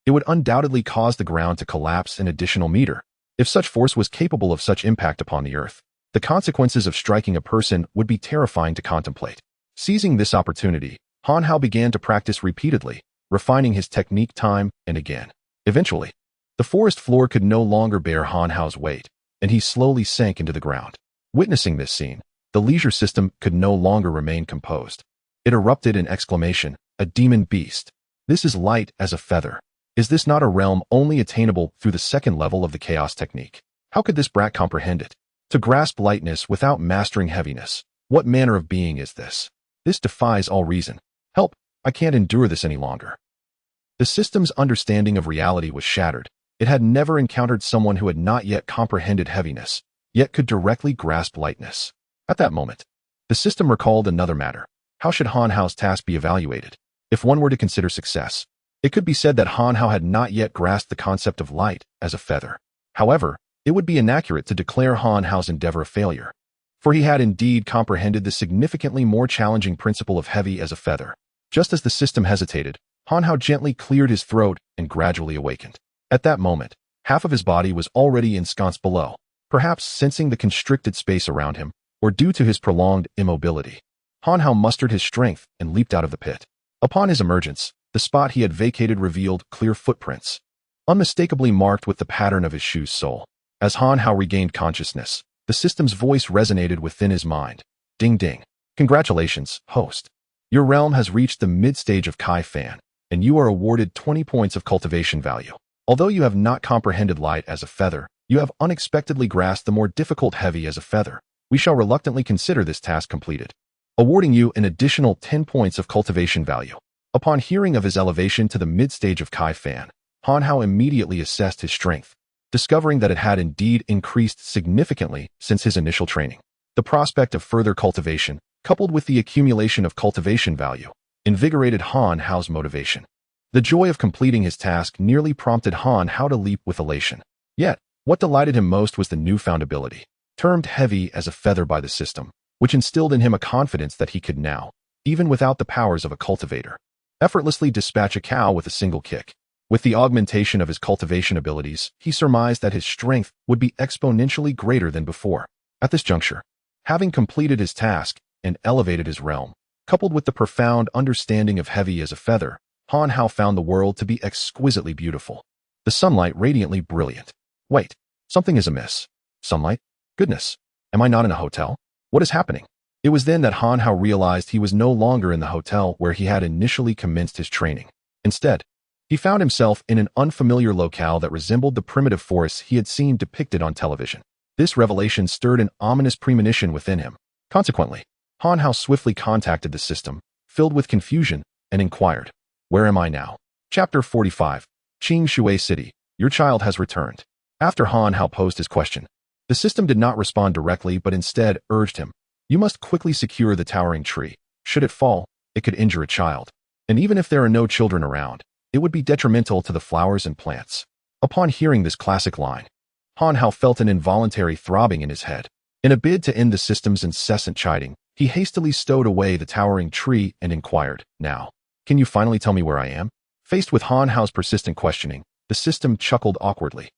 it would undoubtedly cause the ground to collapse an additional meter. If such force was capable of such impact upon the earth, the consequences of striking a person would be terrifying to contemplate. Seizing this opportunity, Han Hao began to practice repeatedly, refining his technique time and again. Eventually, the forest floor could no longer bear Han Hao's weight, and he slowly sank into the ground. Witnessing this scene, the leisure system could no longer remain composed. It erupted in exclamation, "A demon beast! This is light as a feather. Is this not a realm only attainable through the second level of the chaos technique?" How could this brat comprehend it? To grasp lightness without mastering heaviness. What manner of being is this? This defies all reason. Help! I can't endure this any longer. The system's understanding of reality was shattered. It had never encountered someone who had not yet comprehended heaviness, yet could directly grasp lightness. At that moment, the system recalled another matter. How should Han Hao's task be evaluated? If one were to consider success, it could be said that Han Hao had not yet grasped the concept of light as a feather. However, it would be inaccurate to declare Han Hao's endeavor a failure, for he had indeed comprehended the significantly more challenging principle of heavy as a feather. Just as the system hesitated, Han Hao gently cleared his throat and gradually awakened. At that moment, half of his body was already ensconced below, perhaps sensing the constricted space around him, or due to his prolonged immobility. Han Hao mustered his strength and leaped out of the pit. Upon his emergence, the spot he had vacated revealed clear footprints, unmistakably marked with the pattern of his shoe's sole. As Han Hao regained consciousness, the system's voice resonated within his mind. Ding ding. Congratulations, host. Your realm has reached the mid-stage of Kai Fan, and you are awarded 20 points of cultivation value. Although you have not comprehended light as a feather, you have unexpectedly grasped the more difficult heavy as a feather. We shall reluctantly consider this task completed, awarding you an additional 10 points of cultivation value. Upon hearing of his elevation to the mid-stage of Kai Fan, Han Hao immediately assessed his strength, discovering that it had indeed increased significantly since his initial training. The prospect of further cultivation, coupled with the accumulation of cultivation value, invigorated Han Hao's motivation. The joy of completing his task nearly prompted Han Hao to leap with elation. Yet, what delighted him most was the newfound ability, termed heavy as a feather by the system, which instilled in him a confidence that he could now, even without the powers of a cultivator, effortlessly dispatch a cow with a single kick. With the augmentation of his cultivation abilities, he surmised that his strength would be exponentially greater than before. At this juncture, having completed his task and elevated his realm, coupled with the profound understanding of heavy as a feather, Han Hao found the world to be exquisitely beautiful. The sunlight radiantly brilliant. Wait, something is amiss. Sunlight? Goodness, am I not in a hotel? What is happening? It was then that Han Hao realized he was no longer in the hotel where he had initially commenced his training. Instead, he found himself in an unfamiliar locale that resembled the primitive forests he had seen depicted on television. This revelation stirred an ominous premonition within him. Consequently, Han Hao swiftly contacted the system, filled with confusion, and inquired, "Where am I now?" Chapter 45, Qing Shui City, your child has returned. After Han Hao posed his question, the system did not respond directly but instead urged him, "You must quickly secure the towering tree. Should it fall, it could injure a child. And even if there are no children around, it would be detrimental to the flowers and plants." Upon hearing this classic line, Han Hao felt an involuntary throbbing in his head. In a bid to end the system's incessant chiding, he hastily stowed away the towering tree and inquired, "Now, can you finally tell me where I am?" Faced with Han Hao's persistent questioning, the system chuckled awkwardly.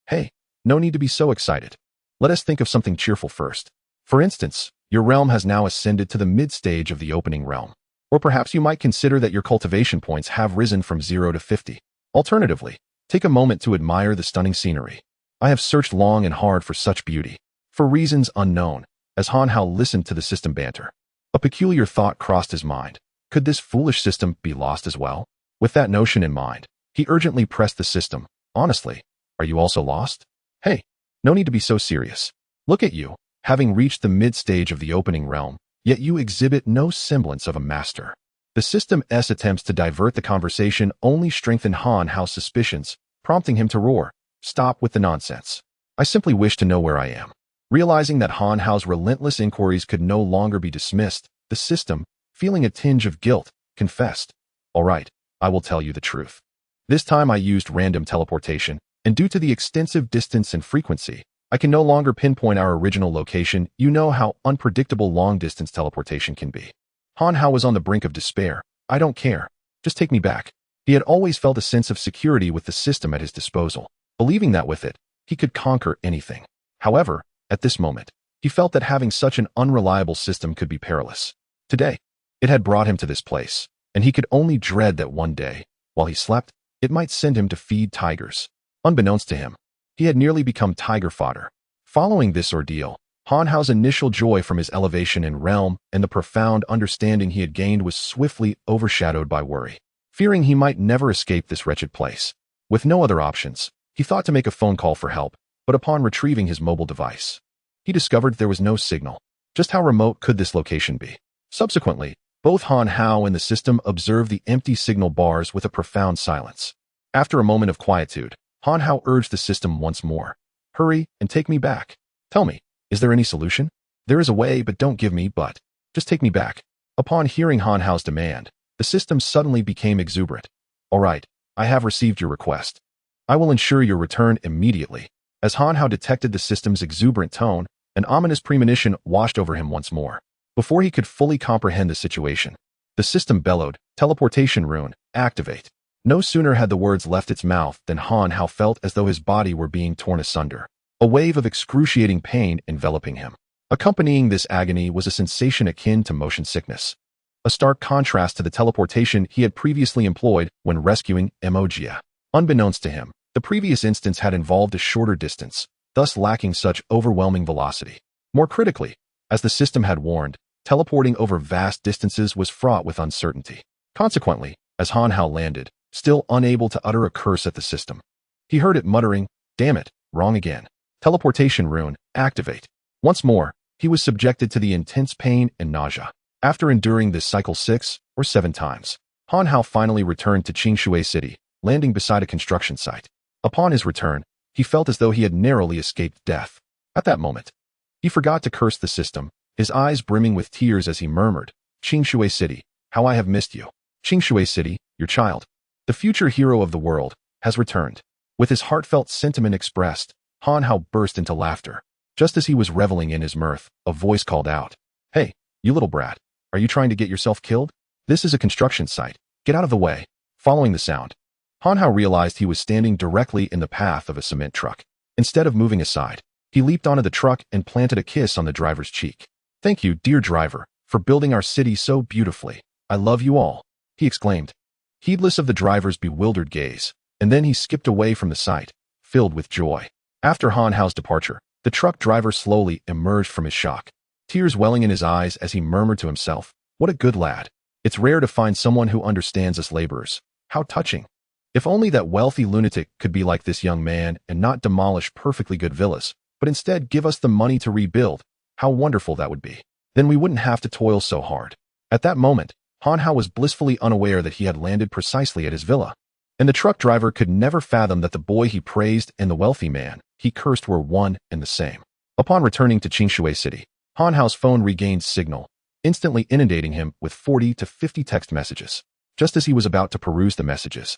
"Hey, no need to be so excited. Let us think of something cheerful first. For instance, your realm has now ascended to the mid-stage of the opening realm. Or perhaps you might consider that your cultivation points have risen from 0 to 50. Alternatively, take a moment to admire the stunning scenery. I have searched long and hard for such beauty, for reasons unknown." As Han Hao listened to the system banter, a peculiar thought crossed his mind. Could this foolish system be lost as well? With that notion in mind, he urgently pressed the system. "Honestly, are you also lost? Hey, no need to be so serious. Look at you, having reached the mid-stage of the opening realm, yet you exhibit no semblance of a master." The system's attempts to divert the conversation only strengthened Han Hao's suspicions, prompting him to roar, "Stop with the nonsense. I simply wish to know where I am." Realizing that Han Hao's relentless inquiries could no longer be dismissed, the system, feeling a tinge of guilt, confessed, "All right, I will tell you the truth. This time I used random teleportation, and due to the extensive distance and frequency, I can no longer pinpoint our original location. You know how unpredictable long-distance teleportation can be." Han Hao was on the brink of despair. "I don't care. Just take me back." He had always felt a sense of security with the system at his disposal, believing that with it, he could conquer anything. However, at this moment, he felt that having such an unreliable system could be perilous. Today, it had brought him to this place, and he could only dread that one day, while he slept, it might send him to feed tigers. Unbeknownst to him, he had nearly become tiger fodder. Following this ordeal, Han Hao's initial joy from his elevation in realm and the profound understanding he had gained was swiftly overshadowed by worry, fearing he might never escape this wretched place. With no other options, he thought to make a phone call for help, but upon retrieving his mobile device, he discovered there was no signal. Just how remote could this location be? Subsequently, both Han Hao and the system observed the empty signal bars with a profound silence. After a moment of quietude, Han Hao urged the system once more. Hurry and take me back. Tell me, is there any solution? There is a way, but don't give me but. Just take me back. Upon hearing Han Hao's demand, the system suddenly became exuberant. All right, I have received your request. I will ensure your return immediately. As Han Hao detected the system's exuberant tone, an ominous premonition washed over him once more. Before he could fully comprehend the situation, the system bellowed, "Teleportation rune, activate." No sooner had the words left its mouth than Han Hao felt as though his body were being torn asunder, a wave of excruciating pain enveloping him. Accompanying this agony was a sensation akin to motion sickness, a stark contrast to the teleportation he had previously employed when rescuing Emogia. Unbeknownst to him, the previous instance had involved a shorter distance, thus lacking such overwhelming velocity. More critically, as the system had warned, teleporting over vast distances was fraught with uncertainty. Consequently, as Han Hao landed, still unable to utter a curse at the system, he heard it muttering, "Damn it, wrong again. Teleportation rune, activate." Once more, he was subjected to the intense pain and nausea. After enduring this cycle 6 or 7 times, Han Hao finally returned to Qingshui City, landing beside a construction site. Upon his return, he felt as though he had narrowly escaped death. At that moment, he forgot to curse the system, his eyes brimming with tears as he murmured, "Qingshui City, how I have missed you. Qingshui City, your child, the future hero of the world, has returned." With his heartfelt sentiment expressed, Han Hao burst into laughter. Just as he was reveling in his mirth, a voice called out, "Hey, you little brat, are you trying to get yourself killed? This is a construction site. Get out of the way." Following the sound, Han Hao realized he was standing directly in the path of a cement truck. Instead of moving aside, he leaped onto the truck and planted a kiss on the driver's cheek. "Thank you, dear driver, for building our city so beautifully. I love you all," he exclaimed, heedless of the driver's bewildered gaze, and then he skipped away from the site, filled with joy. After Han Hao's departure, the truck driver slowly emerged from his shock, tears welling in his eyes as he murmured to himself, "What a good lad. It's rare to find someone who understands us laborers. How touching. If only that wealthy lunatic could be like this young man and not demolish perfectly good villas, but instead give us the money to rebuild. How wonderful that would be. Then we wouldn't have to toil so hard." At that moment, Han Hao was blissfully unaware that he had landed precisely at his villa, and the truck driver could never fathom that the boy he praised and the wealthy man he cursed were one and the same. Upon returning to Qingshui City, Han Hao's phone regained signal, instantly inundating him with 40 to 50 text messages. Just as he was about to peruse the messages,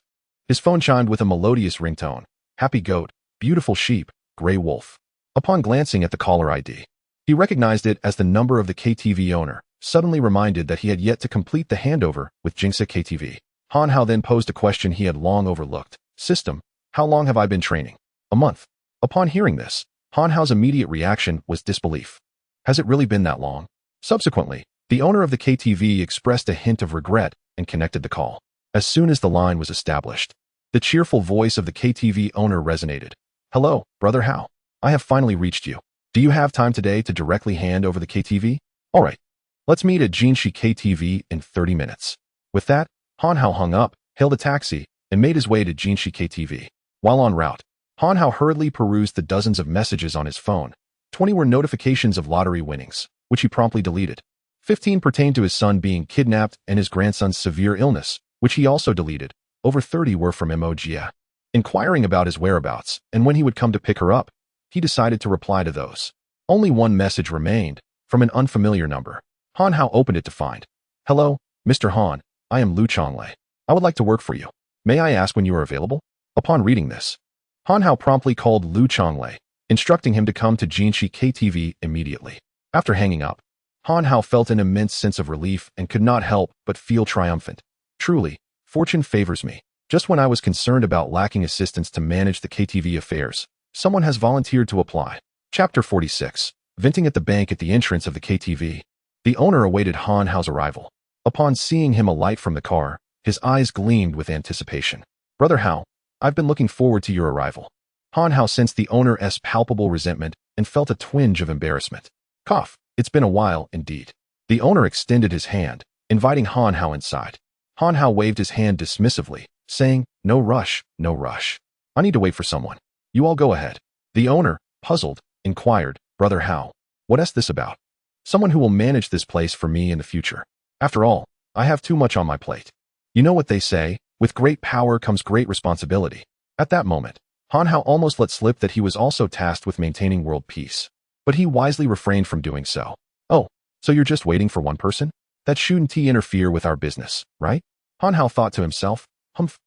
his phone chimed with a melodious ringtone, "Happy goat, beautiful sheep, gray wolf." Upon glancing at the caller ID, he recognized it as the number of the KTV owner, suddenly reminded that he had yet to complete the handover with Jingsa KTV. Han Hao then posed a question he had long overlooked. "System, how long have I been training?" "A month." Upon hearing this, Han Hao's immediate reaction was disbelief. Has it really been that long? Subsequently, the owner of the KTV expressed a hint of regret and connected the call. As soon as the line was established, the cheerful voice of the KTV owner resonated. "Hello, Brother Hao. I have finally reached you. Do you have time today to directly hand over the KTV? All right. Let's meet at Jinshi KTV in 30 minutes. With that, Han Hao hung up, hailed a taxi, and made his way to Jinshi KTV. While en route, Han Hao hurriedly perused the dozens of messages on his phone. 20 were notifications of lottery winnings, which he promptly deleted. 15 pertained to his son being kidnapped and his grandson's severe illness, which he also deleted. Over 30 were from Emogia, inquiring about his whereabouts and when he would come to pick her up. He decided to reply to those. Only one message remained, from an unfamiliar number. Han Hao opened it to find, "Hello, Mr. Han, I am Lu Chonglei. I would like to work for you. May I ask when you are available?" Upon reading this, Han Hao promptly called Lu Chonglei, instructing him to come to Jinshi KTV immediately. After hanging up, Han Hao felt an immense sense of relief and could not help but feel triumphant. Truly, fortune favors me. Just when I was concerned about lacking assistance to manage the KTV affairs, someone has volunteered to apply. Chapter 46. Venting at the bank at the entrance of the KTV. The owner awaited Han Hao's arrival. Upon seeing him alight from the car, his eyes gleamed with anticipation. "Brother Hao, I've been looking forward to your arrival." Han Hao sensed the owner's palpable resentment and felt a twinge of embarrassment. "Cough, it's been a while, indeed." The owner extended his hand, inviting Han Hao inside. Han Hao waved his hand dismissively, saying, "No rush, no rush. I need to wait for someone. You all go ahead." The owner, puzzled, inquired, "Brother Hao, what is this about?" "Someone who will manage this place for me in the future. After all, I have too much on my plate. You know what they say, with great power comes great responsibility." At that moment, Han Hao almost let slip that he was also tasked with maintaining world peace. But he wisely refrained from doing so. "Oh, so you're just waiting for one person? That shouldn't interfere with our business, right?" Han Hao thought to himself.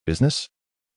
Business?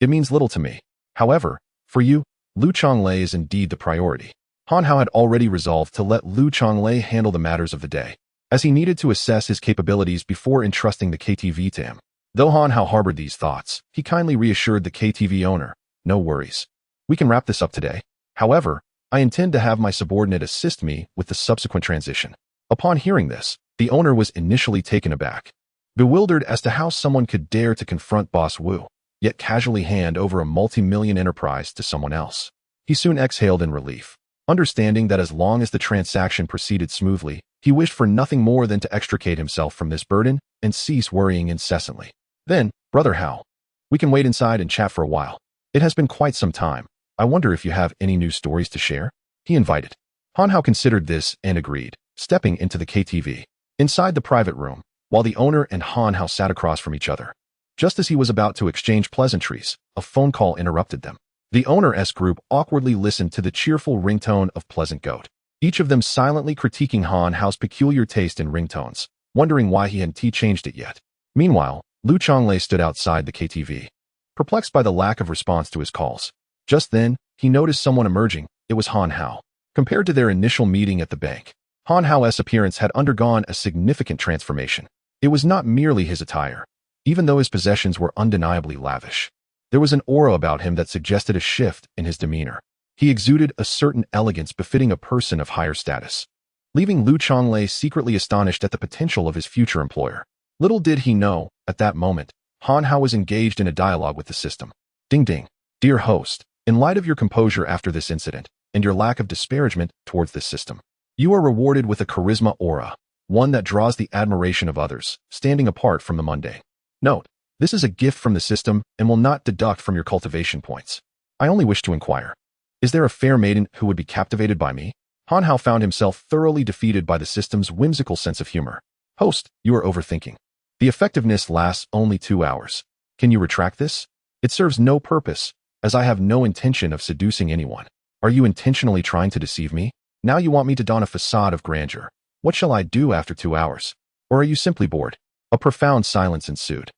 It means little to me. However, for you, Lu Chonglei is indeed the priority." Han Hao had already resolved to let Lu Chonglei handle the matters of the day, as he needed to assess his capabilities before entrusting the KTV to him. Though Han Hao harbored these thoughts, he kindly reassured the KTV owner, "No worries. We can wrap this up today. However, I intend to have my subordinate assist me with the subsequent transition." Upon hearing this, the owner was initially taken aback, bewildered as to how someone could dare to confront Boss Wu, yet casually hand over a multi-million enterprise to someone else. He soon exhaled in relief, understanding that as long as the transaction proceeded smoothly, he wished for nothing more than to extricate himself from this burden and cease worrying incessantly. Then, "Brother Hao, we can wait inside and chat for a while. It has been quite some time. I wonder if you have any new stories to share?" he invited. Han Hao considered this and agreed, stepping into the KTV. Inside the private room, while the owner and Han Hao sat across from each other. Just as he was about to exchange pleasantries, a phone call interrupted them. The owner-s group awkwardly listened to the cheerful ringtone of Pleasant Goat, each of them silently critiquing Han Hao's peculiar taste in ringtones, wondering why he hadn't changed it yet. Meanwhile, Lu Chonglei stood outside the KTV, perplexed by the lack of response to his calls. Just then, he noticed someone emerging. It was Han Hao. Compared to their initial meeting at the bank, Han Hao's appearance had undergone a significant transformation. It was not merely his attire. Even though his possessions were undeniably lavish, there was an aura about him that suggested a shift in his demeanor. He exuded a certain elegance befitting a person of higher status, leaving Lu Chonglei secretly astonished at the potential of his future employer. Little did he know, at that moment, Han Hao was engaged in a dialogue with the system. "Ding ding. Dear host, in light of your composure after this incident, and your lack of disparagement towards this system, you are rewarded with a charisma aura, one that draws the admiration of others, standing apart from the mundane. Note, this is a gift from the system and will not deduct from your cultivation points. I only wish to inquire, is there a fair maiden who would be captivated by me?" Han Hao found himself thoroughly defeated by the system's whimsical sense of humor. "Host, you are overthinking. The effectiveness lasts only 2 hours. Can you retract this? It serves no purpose, as I have no intention of seducing anyone. Are you intentionally trying to deceive me? Now you want me to don a facade of grandeur. What shall I do after 2 hours? Or are you simply bored?" A profound silence ensued,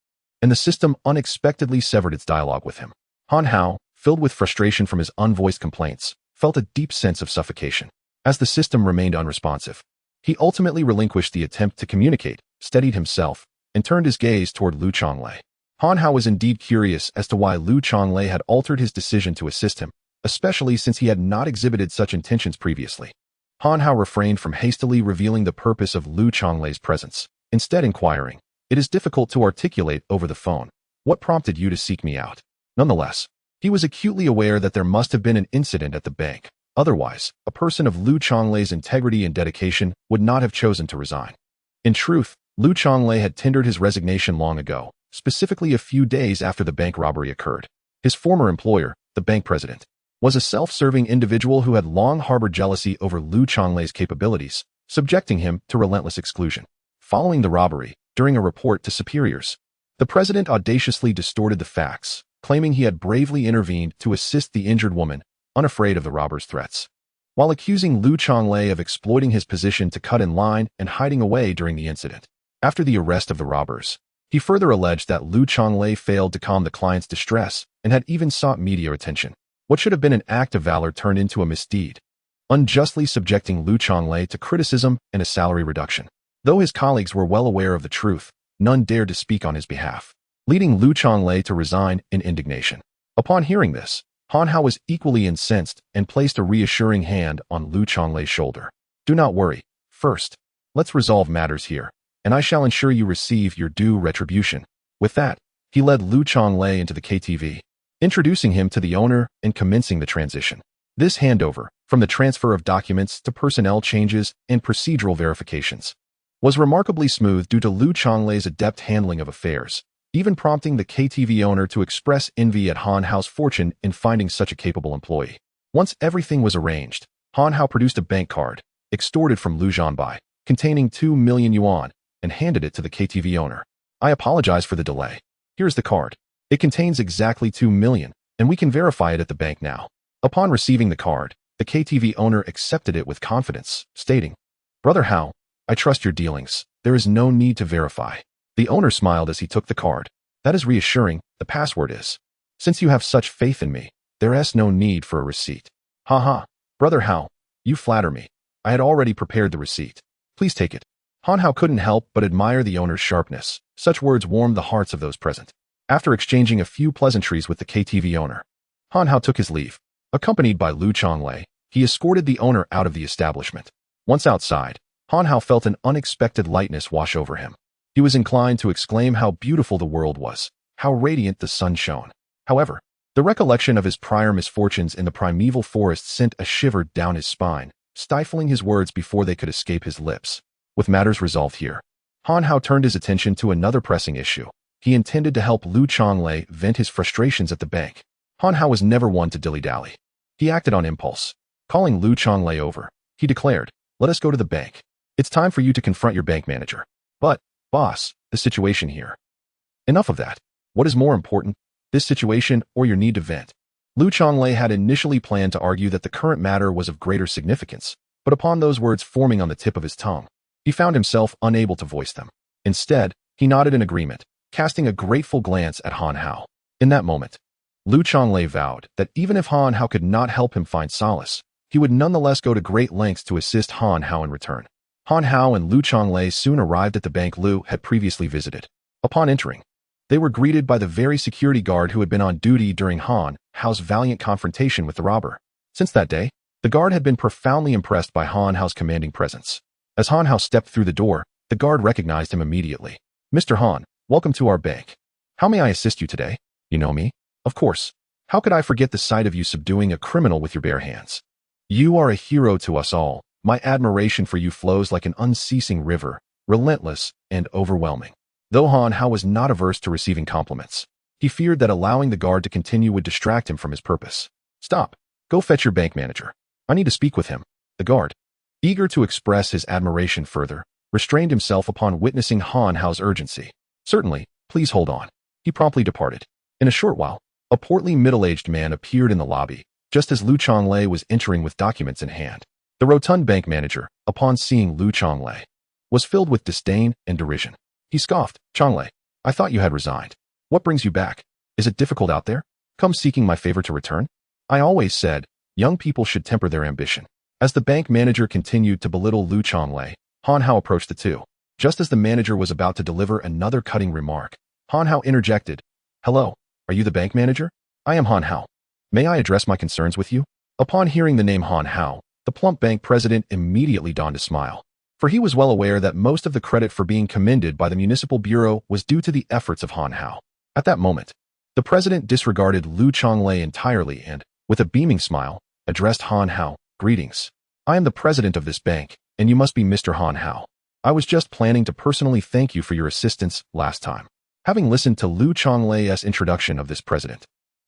and the system unexpectedly severed its dialogue with him. Han Hao, filled with frustration from his unvoiced complaints, felt a deep sense of suffocation. As the system remained unresponsive, he ultimately relinquished the attempt to communicate, steadied himself, and turned his gaze toward Lu Chonglei. Han Hao was indeed curious as to why Lu Chonglei had altered his decision to assist him, especially since he had not exhibited such intentions previously. Han Hao refrained from hastily revealing the purpose of Lu Chonglei's presence, instead inquiring, "It is difficult to articulate over the phone. What prompted you to seek me out?" Nonetheless, he was acutely aware that there must have been an incident at the bank. Otherwise, a person of Lu Chonglei's integrity and dedication would not have chosen to resign. In truth, Lu Chonglei had tendered his resignation long ago, specifically a few days after the bank robbery occurred. His former employer, the bank president, was a self-serving individual who had long harbored jealousy over Lu Chonglei's capabilities, subjecting him to relentless exclusion. Following the robbery, during a report to superiors, the president audaciously distorted the facts, claiming he had bravely intervened to assist the injured woman, unafraid of the robbers' threats, while accusing Lu Chonglei of exploiting his position to cut in line and hiding away during the incident. After the arrest of the robbers, he further alleged that Lu Chonglei failed to calm the client's distress and had even sought media attention. What should have been an act of valor turned into a misdeed, unjustly subjecting Lu Chonglei to criticism and a salary reduction. Though his colleagues were well aware of the truth, none dared to speak on his behalf, leading Lu Chonglei to resign in indignation. Upon hearing this, Han Hao was equally incensed and placed a reassuring hand on Lu Chonglei's shoulder. "Do not worry. First, let's resolve matters here, and I shall ensure you receive your due retribution." With that, he led Lu Chonglei into the KTV, introducing him to the owner and commencing the transition. This handover, from the transfer of documents to personnel changes and procedural verifications, was remarkably smooth due to Lu Chonglei's adept handling of affairs, even prompting the KTV owner to express envy at Han Hao's fortune in finding such a capable employee. Once everything was arranged, Han Hao produced a bank card, extorted from Lu Zhanbai, containing 2 million yuan, and handed it to the KTV owner. I apologize for the delay. Here's the card. It contains exactly 2 million, and we can verify it at the bank now. Upon receiving the card, the KTV owner accepted it with confidence, stating, Brother Hao, I trust your dealings. There is no need to verify. The owner smiled as he took the card. That is reassuring. The password is. Since you have such faith in me, there is no need for a receipt. Haha, Brother Hao, you flatter me. I had already prepared the receipt. Please take it. Han Hao couldn't help but admire the owner's sharpness. Such words warmed the hearts of those present. After exchanging a few pleasantries with the KTV owner, Han Hao took his leave. Accompanied by Lu Chonglei, he escorted the owner out of the establishment. Once outside, Han Hao felt an unexpected lightness wash over him. He was inclined to exclaim how beautiful the world was, how radiant the sun shone. However, the recollection of his prior misfortunes in the primeval forest sent a shiver down his spine, stifling his words before they could escape his lips. With matters resolved here, Han Hao turned his attention to another pressing issue. He intended to help Lu Chonglei vent his frustrations at the bank. Han Hao was never one to dilly-dally. He acted on impulse. Calling Lu Chonglei over, he declared, Let us go to the bank. It's time for you to confront your bank manager. But, boss, the situation here. Enough of that. What is more important, this situation or your need to vent? Lu Chonglei had initially planned to argue that the current matter was of greater significance, but upon those words forming on the tip of his tongue, he found himself unable to voice them. Instead, he nodded in agreement, casting a grateful glance at Han Hao. In that moment, Lu Chonglei vowed that even if Han Hao could not help him find solace, he would nonetheless go to great lengths to assist Han Hao in return. Han Hao and Lu Chonglei soon arrived at the bank Lu had previously visited. Upon entering, they were greeted by the very security guard who had been on duty during Han Hao's valiant confrontation with the robber. Since that day, the guard had been profoundly impressed by Han Hao's commanding presence. As Han Hao stepped through the door, the guard recognized him immediately. Mr. Han, welcome to our bank. How may I assist you today? You know me? Of course. How could I forget the sight of you subduing a criminal with your bare hands? You are a hero to us all. My admiration for you flows like an unceasing river, relentless and overwhelming. Though Han Hao was not averse to receiving compliments, he feared that allowing the guard to continue would distract him from his purpose. Stop. Go fetch your bank manager. I need to speak with him. The guard, eager to express his admiration further, restrained himself upon witnessing Han Hao's urgency. Certainly, please hold on. He promptly departed. In a short while, a portly middle-aged man appeared in the lobby, just as Lu Chonglei was entering with documents in hand. The rotund bank manager, upon seeing Lu Chonglei, was filled with disdain and derision. He scoffed, Chonglei, I thought you had resigned. What brings you back? Is it difficult out there? Come seeking my favor to return? I always said, young people should temper their ambition. As the bank manager continued to belittle Lu Chonglei, Han Hao approached the two. Just as the manager was about to deliver another cutting remark, Han Hao interjected, Hello, are you the bank manager? I am Han Hao. May I address my concerns with you? Upon hearing the name Han Hao, the plump bank president immediately donned a smile. For he was well aware that most of the credit for being commended by the municipal bureau was due to the efforts of Han Hao. At that moment, the president disregarded Lu Chonglei entirely and, with a beaming smile, addressed Han Hao, Greetings. I am the president of this bank, and you must be Mr. Han Hao. I was just planning to personally thank you for your assistance last time. Having listened to Lu Chonglei's introduction of this president,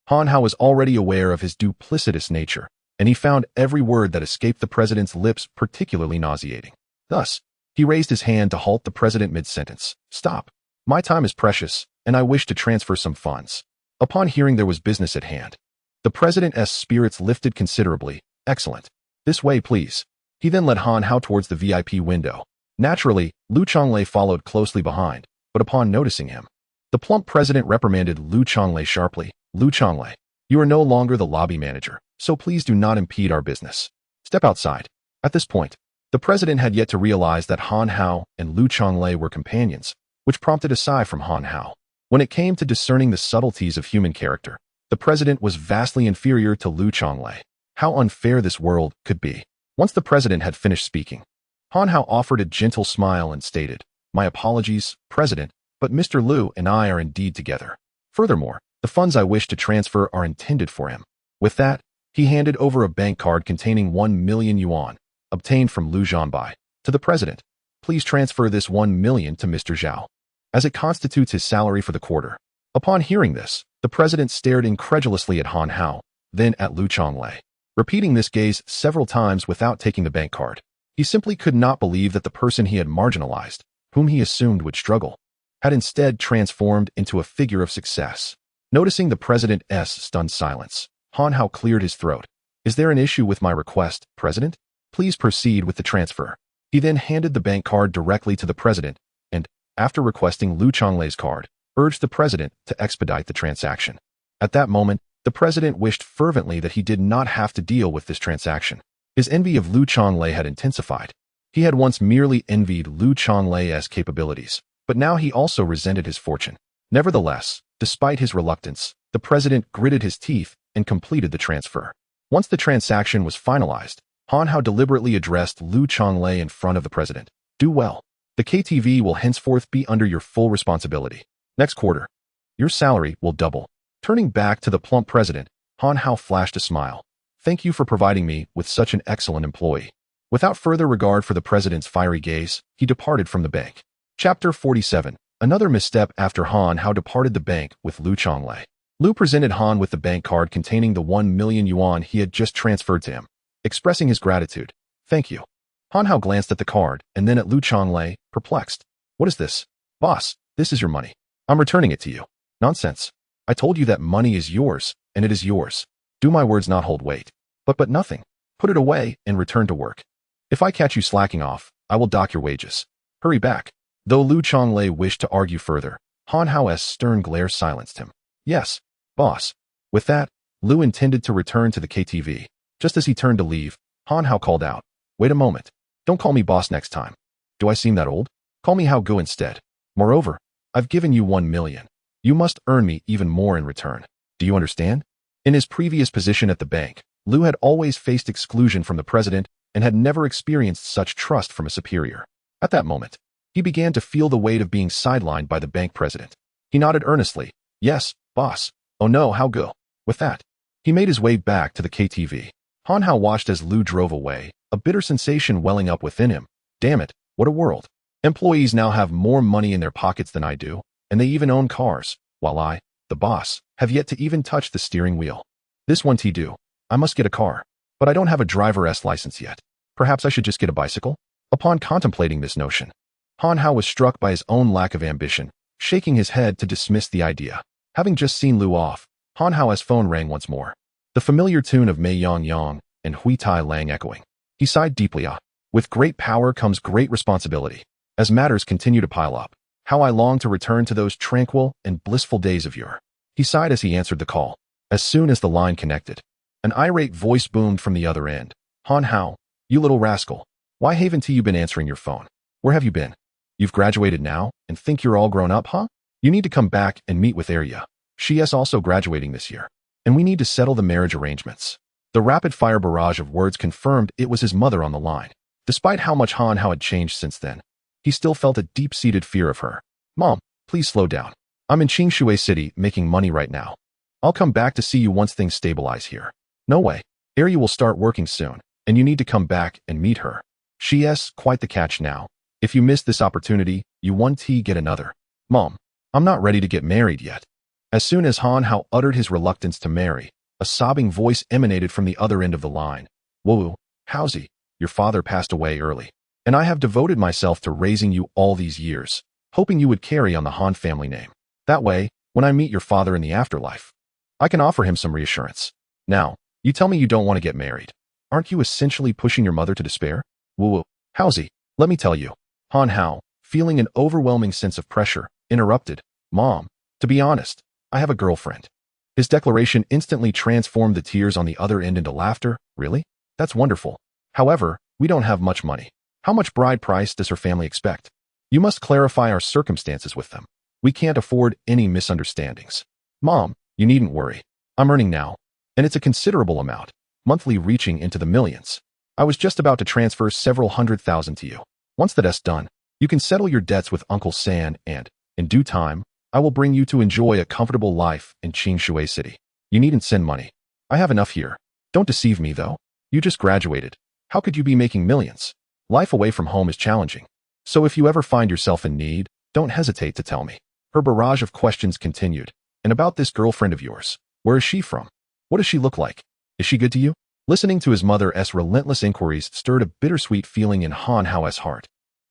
Han Hao was already aware of his duplicitous nature, and he found every word that escaped the president's lips particularly nauseating. Thus, he raised his hand to halt the president mid-sentence. Stop. My time is precious, and I wish to transfer some funds. Upon hearing there was business at hand, the president's spirits lifted considerably. Excellent. This way, please. He then led Han Hao towards the VIP window. Naturally, Lu Chonglei followed closely behind, but upon noticing him, the plump president reprimanded Lu Chonglei sharply. Lu Chonglei, you are no longer the lobby manager, so please do not impede our business. Step outside. At this point, the president had yet to realize that Han Hao and Lu Chonglei were companions, which prompted a sigh from Han Hao. When it came to discerning the subtleties of human character, the president was vastly inferior to Lu Chonglei. How unfair this world could be. Once the president had finished speaking, Han Hao offered a gentle smile and stated, My apologies, President, but Mr. Lu and I are indeed together. Furthermore, the funds I wish to transfer are intended for him. With that, he handed over a bank card containing 1 million yuan, obtained from Lu Zhanbai, to the president. Please transfer this 1 million to Mr. Zhao, as it constitutes his salary for the quarter. Upon hearing this, the president stared incredulously at Han Hao, then at Lu Chonglei. repeating this gaze several times without taking the bank card. He simply could not believe that the person he had marginalized, whom he assumed would struggle, had instead transformed into a figure of success. Noticing the president's stunned silence, Han Hao cleared his throat. Is there an issue with my request, President? Please proceed with the transfer. He then handed the bank card directly to the president and, after requesting Lu Chonglei's card, urged the president to expedite the transaction. At that moment, the president wished fervently that he did not have to deal with this transaction. His envy of Lu Chonglei had intensified. He had once merely envied Lu Chonglei's capabilities, but now he also resented his fortune. Nevertheless, despite his reluctance, the president gritted his teeth and completed the transfer. Once the transaction was finalized, Han Hao deliberately addressed Lu Chonglei in front of the president. Do well. The KTV will henceforth be under your full responsibility. Next quarter, your salary will double. Turning back to the plump president, Han Hao flashed a smile. Thank you for providing me with such an excellent employee. Without further regard for the president's fiery gaze, he departed from the bank. Chapter 47. Another misstep after Han Hao departed the bank with Lu Chonglei. Lu presented Han with the bank card containing the 1 million yuan he had just transferred to him, expressing his gratitude. Thank you. Han Hao glanced at the card and then at Lu Chonglei, perplexed. What is this? Boss, this is your money. I'm returning it to you. Nonsense. I told you that money is yours, and it is yours. Do my words not hold weight? But nothing. Put it away and return to work. If I catch you slacking off, I will dock your wages. Hurry back. Though Lu Chonglei wished to argue further, Han Hao's stern glare silenced him. Yes, boss. With that, Lu intended to return to the KTV. Just as he turned to leave, Han Hao called out, Wait a moment. Don't call me boss next time. Do I seem that old? Call me Hao Gu instead. Moreover, I've given you 1 million. You must earn me even more in return. Do you understand? In his previous position at the bank, Lu had always faced exclusion from the president and had never experienced such trust from a superior. At that moment, he began to feel the weight of being sidelined by the bank president. He nodded earnestly. Yes, boss. Oh no, Hao Gu. With that, he made his way back to the KTV. Han Hao watched as Lu drove away, a bitter sensation welling up within him. Damn it, what a world. Employees now have more money in their pockets than I do, and they even own cars, while I, the boss, have yet to even touch the steering wheel. This one do. I must get a car, but I don't have a driver's license yet. Perhaps I should just get a bicycle? Upon contemplating this notion, Han Hao was struck by his own lack of ambition, shaking his head to dismiss the idea. Having just seen Lu off, Han Hao's phone rang once more. The familiar tune of Mei Yang Yang and Hui Tai Lang echoing. He sighed deeply. With great power comes great responsibility. As matters continue to pile up, how I long to return to those tranquil and blissful days of yore. He sighed as he answered the call. As soon as the line connected, an irate voice boomed from the other end. Han Hao, you little rascal. Why haven't you been answering your phone? Where have you been? You've graduated now and think you're all grown up, huh? You need to come back and meet with Arya. She is also graduating this year, and we need to settle the marriage arrangements. The rapid-fire barrage of words confirmed it was his mother on the line. Despite how much Han Hao had changed since then, he still felt a deep-seated fear of her. Mom, please slow down. I'm in Qingshui City making money right now. I'll come back to see you once things stabilize here. No way. Arya will start working soon, and you need to come back and meet her. She's quite the catch now. If you miss this opportunity, you won't get another. Mom, I'm not ready to get married yet. As soon as Han Hao uttered his reluctance to marry, a sobbing voice emanated from the other end of the line. Whoa, Haozi, your father passed away early, and I have devoted myself to raising you all these years, hoping you would carry on the Han family name. That way, when I meet your father in the afterlife, I can offer him some reassurance. Now, you tell me you don't want to get married. Aren't you essentially pushing your mother to despair? Whoa, Haozi, let me tell you. Han Hao, feeling an overwhelming sense of pressure, interrupted. Mom, to be honest, I have a girlfriend. His declaration instantly transformed the tears on the other end into laughter. Really? That's wonderful. However, we don't have much money. How much bride price does her family expect? You must clarify our circumstances with them. We can't afford any misunderstandings. Mom, you needn't worry. I'm earning now, and it's a considerable amount, monthly reaching into the millions. I was just about to transfer several 100,000 to you. Once that's done, you can settle your debts with Uncle San and, in due time, I will bring you to enjoy a comfortable life in Qingshui City. You needn't send money. I have enough here. Don't deceive me, though. You just graduated. How could you be making millions? Life away from home is challenging. So if you ever find yourself in need, don't hesitate to tell me. Her barrage of questions continued. And about this girlfriend of yours, where is she from? What does she look like? Is she good to you? Listening to his mother's relentless inquiries stirred a bittersweet feeling in Han Hao's heart.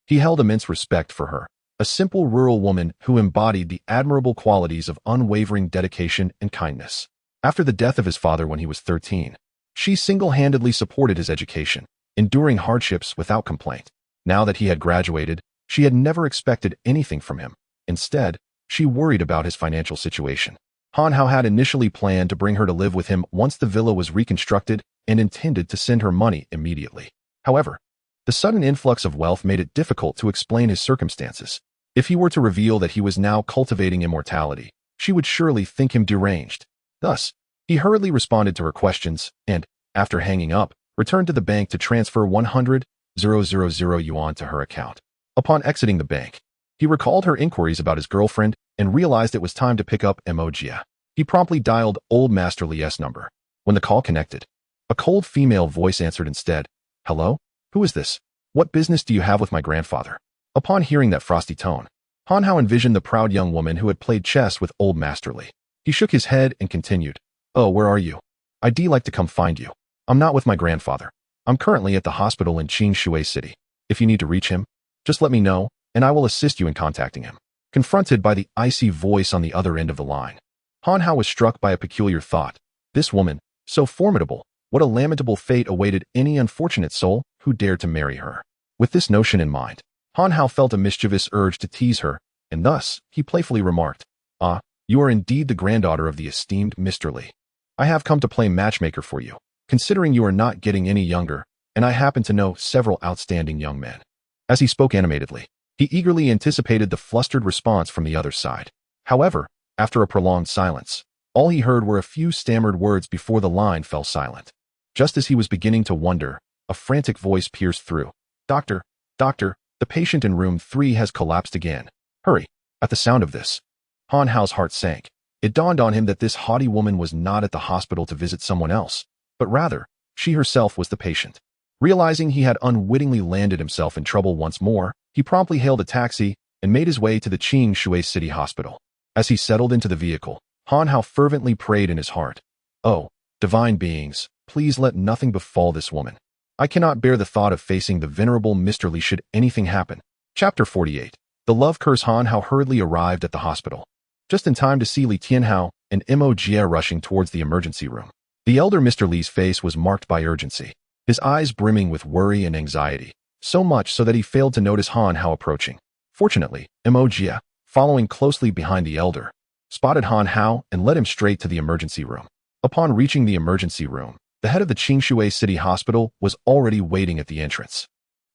He held immense respect for her, a simple rural woman who embodied the admirable qualities of unwavering dedication and kindness. After the death of his father when he was 13, she single-handedly supported his education, enduring hardships without complaint. Now that he had graduated, she had never expected anything from him. Instead, she worried about his financial situation. Han Hao had initially planned to bring her to live with him once the villa was reconstructed and intended to send her money immediately. However, the sudden influx of wealth made it difficult to explain his circumstances. If he were to reveal that he was now cultivating immortality, she would surely think him deranged. Thus, he hurriedly responded to her questions and, after hanging up, returned to the bank to transfer 100,000 yuan to her account. Upon exiting the bank, he recalled her inquiries about his girlfriend and realized it was time to pick up Emoji. He promptly dialed old Master Li's number. When the call connected, a cold female voice answered instead. "Hello? Who is this? What business do you have with my grandfather?" Upon hearing that frosty tone, Han Hao envisioned the proud young woman who had played chess with old Master Li. He shook his head and continued, "Oh, where are you? I'd like to come find you. I'm not with my grandfather. I'm currently at the hospital in Shui City. If you need to reach him, just let me know, and I will assist you in contacting him." Confronted by the icy voice on the other end of the line, Han Hao was struck by a peculiar thought. This woman, so formidable, what a lamentable fate awaited any unfortunate soul who dared to marry her. With this notion in mind, Han Hao felt a mischievous urge to tease her, and thus, he playfully remarked, "Ah, you are indeed the granddaughter of the esteemed Mr. Li. I have come to play matchmaker for you, considering you are not getting any younger, and I happen to know several outstanding young men." As he spoke animatedly, he eagerly anticipated the flustered response from the other side. However, after a prolonged silence, all he heard were a few stammered words before the line fell silent. Just as he was beginning to wonder, a frantic voice pierced through. Doctor, the patient in room 3 has collapsed again. Hurry." At the sound of this, Han Hao's heart sank. It dawned on him that this haughty woman was not at the hospital to visit someone else, but rather, she herself was the patient. Realizing he had unwittingly landed himself in trouble once more, he promptly hailed a taxi and made his way to the Shui City Hospital. As he settled into the vehicle, Han Hao fervently prayed in his heart, "Oh, divine beings, please let nothing befall this woman. I cannot bear the thought of facing the venerable Mr. Li should anything happen." Chapter 48. The love curse. Han Hao hurriedly arrived at the hospital, just in time to see Li Tianhao and Emoji rushing towards the emergency room. The elder Mr. Li's face was marked by urgency, his eyes brimming with worry and anxiety, so much so that he failed to notice Han Hao approaching. Fortunately, Emoji, following closely behind the elder, spotted Han Hao and led him straight to the emergency room. Upon reaching the emergency room, the head of the Shui City Hospital was already waiting at the entrance.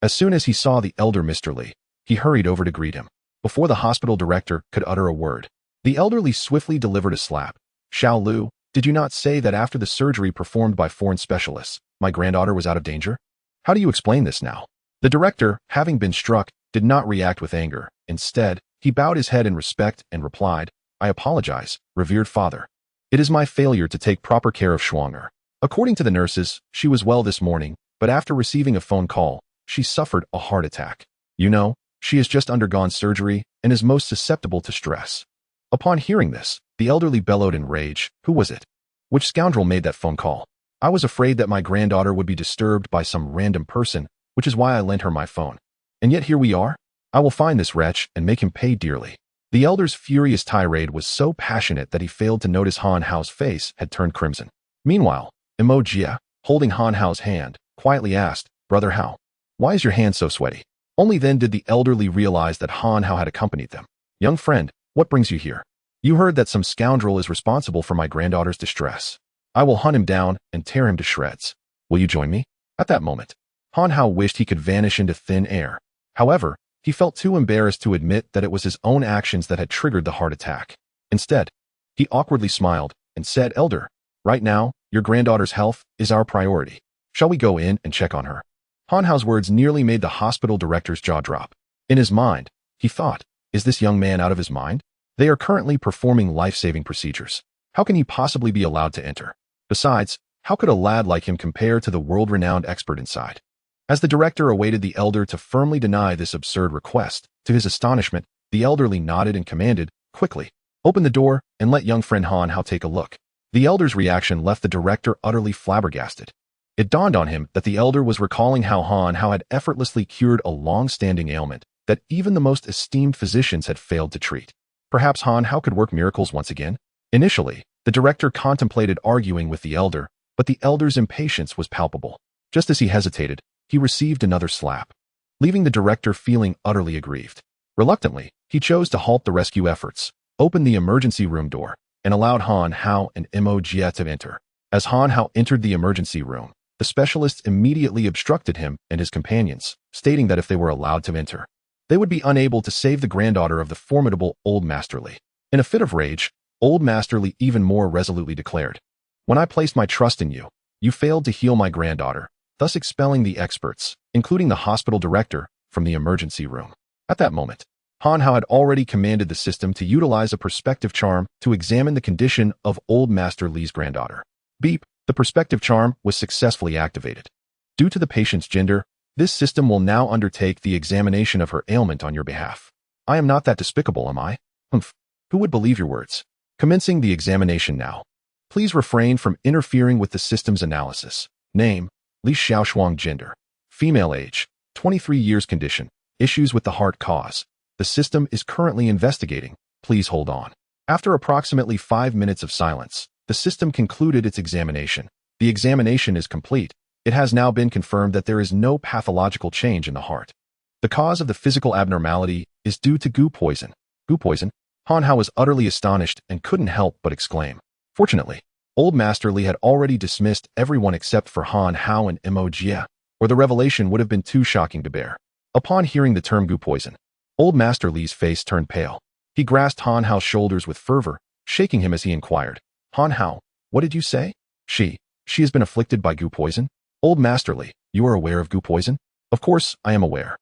As soon as he saw the elder Mr. Li, he hurried over to greet him. Before the hospital director could utter a word, the elderly swiftly delivered a slap. "Xiao Lu, did you not say that after the surgery performed by foreign specialists, my granddaughter was out of danger? How do you explain this now?" The director, having been struck, did not react with anger. Instead, he bowed his head in respect and replied, "I apologize, revered father. It is my failure to take proper care of Schwanger. According to the nurses, she was well this morning, but after receiving a phone call, she suffered a heart attack. You know, she has just undergone surgery and is most susceptible to stress." Upon hearing this, the elderly bellowed in rage, "Who was it? Which scoundrel made that phone call? I was afraid that my granddaughter would be disturbed by some random person, which is why I lent her my phone. And yet here we are. I will find this wretch and make him pay dearly." The elder's furious tirade was so passionate that he failed to notice Han Hao's face had turned crimson. Meanwhile, Emoji, holding Han Hao's hand, quietly asked, "Brother Hao, why is your hand so sweaty?" Only then did the elderly realize that Han Hao had accompanied them. "Young friend, what brings you here? You heard that some scoundrel is responsible for my granddaughter's distress. I will hunt him down and tear him to shreds. Will you join me?" At that moment, Han Hao wished he could vanish into thin air. However, he felt too embarrassed to admit that it was his own actions that had triggered the heart attack. Instead, he awkwardly smiled and said, "Elder, right now, your granddaughter's health is our priority. Shall we go in and check on her?" Han Hao's words nearly made the hospital director's jaw drop. In his mind, he thought, is this young man out of his mind? They are currently performing life-saving procedures. How can he possibly be allowed to enter? Besides, how could a lad like him compare to the world-renowned expert inside? As the director awaited the elder to firmly deny this absurd request, to his astonishment, the elderly nodded and commanded, "Quickly, open the door and let young friend Han Hao take a look." The elder's reaction left the director utterly flabbergasted. It dawned on him that the elder was recalling how Han Hao had effortlessly cured a long-standing ailment that even the most esteemed physicians had failed to treat. Perhaps Han Hao could work miracles once again? Initially, the director contemplated arguing with the elder, but the elder's impatience was palpable. Just as he hesitated, he received another slap, leaving the director feeling utterly aggrieved. Reluctantly, he chose to halt the rescue efforts, opened the emergency room door, and allowed Han Hao and Mo Jie to enter. As Han Hao entered the emergency room, the specialists immediately obstructed him and his companions, stating that if they were allowed to enter, they would be unable to save the granddaughter of the formidable Old Master Li. In a fit of rage, Old Master Li even more resolutely declared, "When I placed my trust in you, you failed to heal my granddaughter," thus expelling the experts, including the hospital director, from the emergency room. At that moment, Han Hao had already commanded the system to utilize a perspective charm to examine the condition of Old Master Li's granddaughter. Beep, the perspective charm was successfully activated. Due to the patient's gender, this system will now undertake the examination of her ailment on your behalf. I am not that despicable, am I? Humph. Who would believe your words? Commencing the examination now. Please refrain from interfering with the system's analysis. Name, Li Xiaoshuang. Gender, female. Age, 23 years. Condition, issues with the heart. Cause, the system is currently investigating. Please hold on. After approximately 5 minutes of silence, the system concluded its examination. The examination is complete. It has now been confirmed that there is no pathological change in the heart. The cause of the physical abnormality is due to goo poison. Goo poison? Han Hao was utterly astonished and couldn't help but exclaim. Fortunately, Old Master Li had already dismissed everyone except for Han Hao and Mo Jie, or the revelation would have been too shocking to bear. Upon hearing the term goo poison, Old Master Li's face turned pale. He grasped Han Hao's shoulders with fervor, shaking him as he inquired, "Han Hao, what did you say?" She has been afflicted by goo poison? Old Master Li, you are aware of goo poison?" "Of course, I am aware.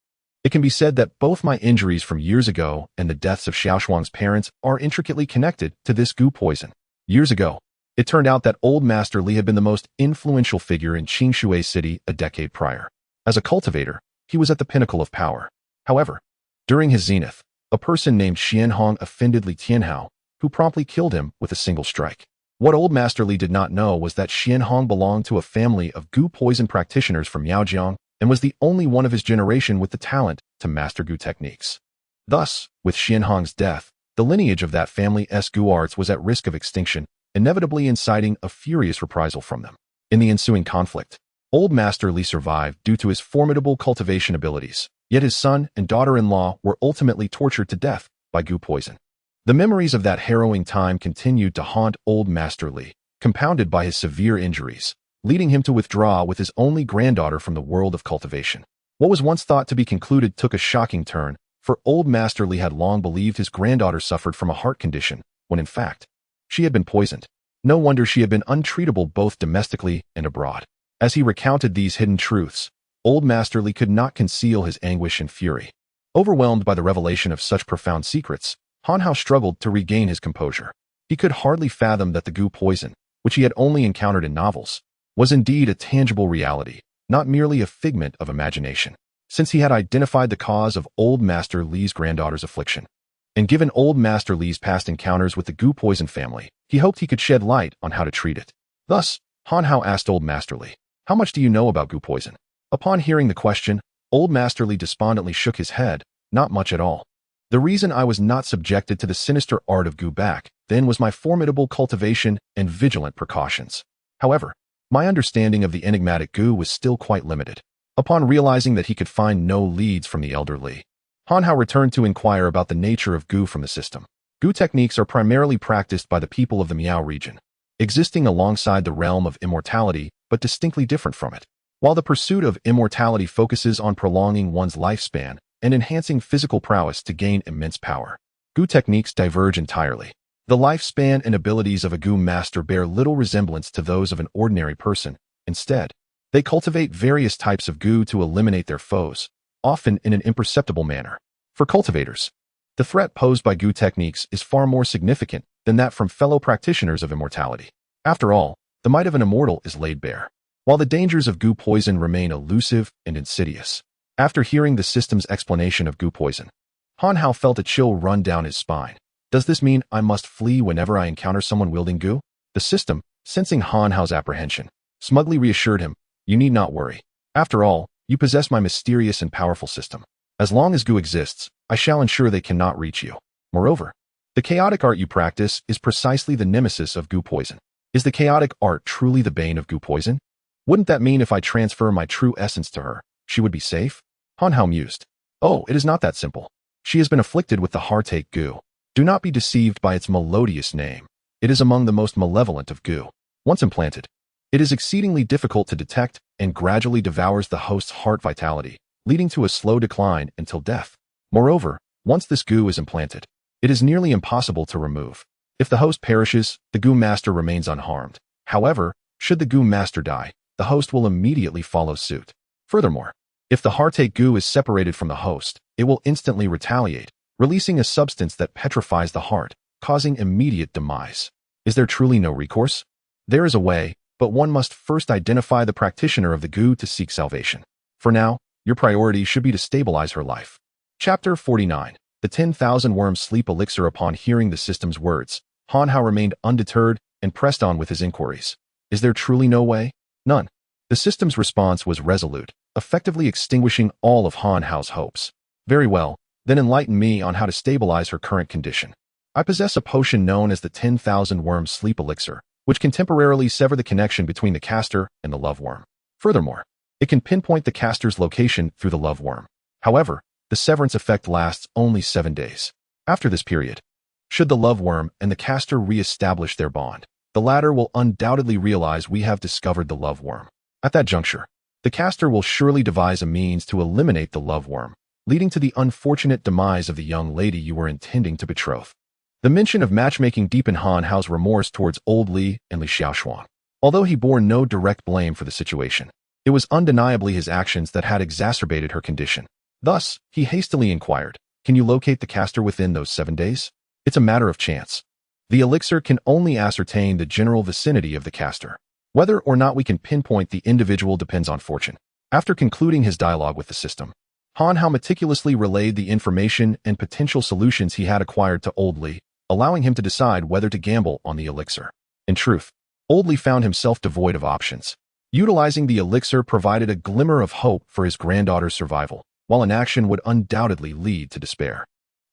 It can be said that both my injuries from years ago and the deaths of Xiaoshuang's parents are intricately connected to this goo poison." Years ago, it turned out that Old Master Li had been the most influential figure in Qingshui City a decade prior. As a cultivator, he was at the pinnacle of power. However, during his zenith, a person named Xianhong offended Li Tianhao, who promptly killed him with a single strike. What Old Master Li did not know was that Xianhong belonged to a family of goo poison practitioners from Yaojiang and was the only one of his generation with the talent to master goo techniques. Thus, with Xianhong's death, the lineage of that family's goo arts was at risk of extinction, inevitably inciting a furious reprisal from them. In the ensuing conflict, Old Master Li survived due to his formidable cultivation abilities, yet his son and daughter-in-law were ultimately tortured to death by goo poison. The memories of that harrowing time continued to haunt Old Master Li, compounded by his severe injuries, leading him to withdraw with his only granddaughter from the world of cultivation. What was once thought to be concluded took a shocking turn, for Old Master Li had long believed his granddaughter suffered from a heart condition, when in fact, she had been poisoned. No wonder she had been untreatable both domestically and abroad. As he recounted these hidden truths, Old Master Li could not conceal his anguish and fury. Overwhelmed by the revelation of such profound secrets, Han Hao struggled to regain his composure. He could hardly fathom that the goo poison, which he had only encountered in novels, was indeed a tangible reality, not merely a figment of imagination. Since he had identified the cause of Old Master Li's granddaughter's affliction, and given Old Master Li's past encounters with the goo poison family, he hoped he could shed light on how to treat it. Thus, Han Hao asked Old Master Li, "How much do you know about goo poison?" Upon hearing the question, Old Master Li despondently shook his head, "Not much at all. The reason I was not subjected to the sinister art of goo back then was my formidable cultivation and vigilant precautions. However, my understanding of the enigmatic goo was still quite limited." Upon realizing that he could find no leads from the elder Li, Han Hao returned to inquire about the nature of goo from the system. Goo techniques are primarily practiced by the people of the Miao region, existing alongside the realm of immortality but distinctly different from it. While the pursuit of immortality focuses on prolonging one's lifespan and enhancing physical prowess to gain immense power, goo techniques diverge entirely. The lifespan and abilities of a goo master bear little resemblance to those of an ordinary person. Instead, they cultivate various types of goo to eliminate their foes, often in an imperceptible manner. For cultivators, the threat posed by goo techniques is far more significant than that from fellow practitioners of immortality. After all, the might of an immortal is laid bare, while the dangers of goo poison remain elusive and insidious. After hearing the system's explanation of goo poison, Han Hao felt a chill run down his spine. Does this mean I must flee whenever I encounter someone wielding goo? The system, sensing Han Hao's apprehension, smugly reassured him, You need not worry. After all, you possess my mysterious and powerful system. As long as goo exists, I shall ensure they cannot reach you. Moreover, the chaotic art you practice is precisely the nemesis of goo poison. Is the chaotic art truly the bane of goo poison? Wouldn't that mean if I transfer my true essence to her, she would be safe? Han Hao mused. Oh, it is not that simple. She has been afflicted with the heartache goo. Do not be deceived by its melodious name. It is among the most malevolent of goo. Once implanted, it is exceedingly difficult to detect and gradually devours the host's heart vitality, leading to a slow decline until death. Moreover, once this goo is implanted, it is nearly impossible to remove. If the host perishes, the goo master remains unharmed. However, should the goo master die, the host will immediately follow suit. Furthermore, if the heartache goo is separated from the host, it will instantly retaliate, releasing a substance that petrifies the heart, causing immediate demise. Is there truly no recourse? There is a way, but one must first identify the practitioner of the goo to seek salvation. For now, your priority should be to stabilize her life. Chapter 49. The 10,000 Worms Sleep Elixir. Upon hearing the system's words, Han Hao remained undeterred and pressed on with his inquiries. Is there truly no way? None. The system's response was resolute, effectively extinguishing all of Han Hao's hopes. Very well, then enlighten me on how to stabilize her current condition. I possess a potion known as the 10,000 Worms Sleep Elixir, which can temporarily sever the connection between the caster and the love worm. Furthermore, it can pinpoint the caster's location through the love worm. However, the severance effect lasts only 7 days. After this period, should the love worm and the caster re-establish their bond, the latter will undoubtedly realize we have discovered the love worm. At that juncture, the caster will surely devise a means to eliminate the love worm, leading to the unfortunate demise of the young lady you were intending to betroth. The mention of matchmaking deepened Han Hao's remorse towards old Li and Li Xiaoshuang. Although he bore no direct blame for the situation, it was undeniably his actions that had exacerbated her condition. Thus, he hastily inquired, can you locate the caster within those 7 days? It's a matter of chance. The elixir can only ascertain the general vicinity of the caster. Whether or not we can pinpoint the individual depends on fortune. After concluding his dialogue with the system, Han Hao meticulously relayed the information and potential solutions he had acquired to Old Li, allowing him to decide whether to gamble on the elixir. In truth, Old Li found himself devoid of options. Utilizing the elixir provided a glimmer of hope for his granddaughter's survival, while inaction would undoubtedly lead to despair.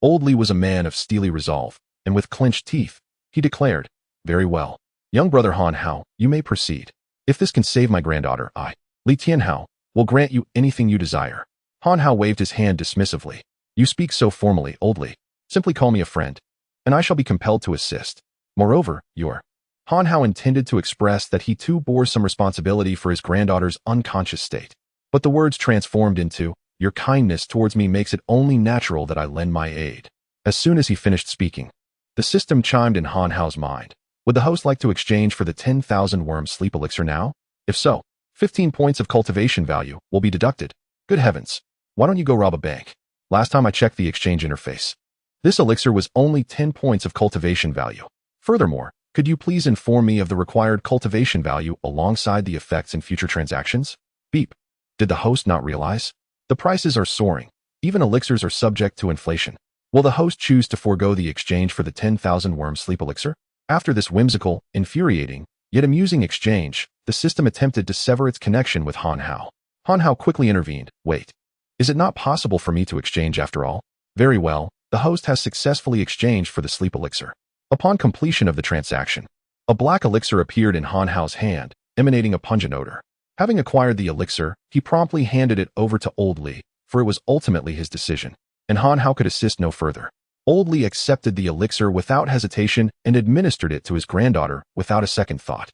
Old Li was a man of steely resolve, and with clenched teeth, he declared, very well. Young brother Han Hao, you may proceed. If this can save my granddaughter, I, Li Tianhao, will grant you anything you desire. Han Hao waved his hand dismissively. You speak so formally, Old Li. Simply call me a friend, and I shall be compelled to assist. Moreover, your Han Hao intended to express that he too bore some responsibility for his granddaughter's unconscious state. But the words transformed into, your kindness towards me makes it only natural that I lend my aid. As soon as he finished speaking, the system chimed in Han Hao's mind. Would the host like to exchange for the 10,000 Worms Sleep Elixir now? If so, 15 points of cultivation value will be deducted. Good heavens. Why don't you go rob a bank? Last time I checked the exchange interface, this elixir was only 10 points of cultivation value. Furthermore, could you please inform me of the required cultivation value alongside the effects in future transactions? Beep. Did the host not realize? The prices are soaring. Even elixirs are subject to inflation. Will the host choose to forego the exchange for the 10,000 Worms Sleep Elixir? After this whimsical, infuriating, yet amusing exchange, the system attempted to sever its connection with Han Hao. Han Hao quickly intervened. Wait. Is it not possible for me to exchange after all? Very well, the host has successfully exchanged for the sleep elixir. Upon completion of the transaction, a black elixir appeared in Han Hao's hand, emanating a pungent odor. Having acquired the elixir, he promptly handed it over to Old Li, for it was ultimately his decision, and Han Hao could assist no further. Old Li accepted the elixir without hesitation and administered it to his granddaughter without a second thought.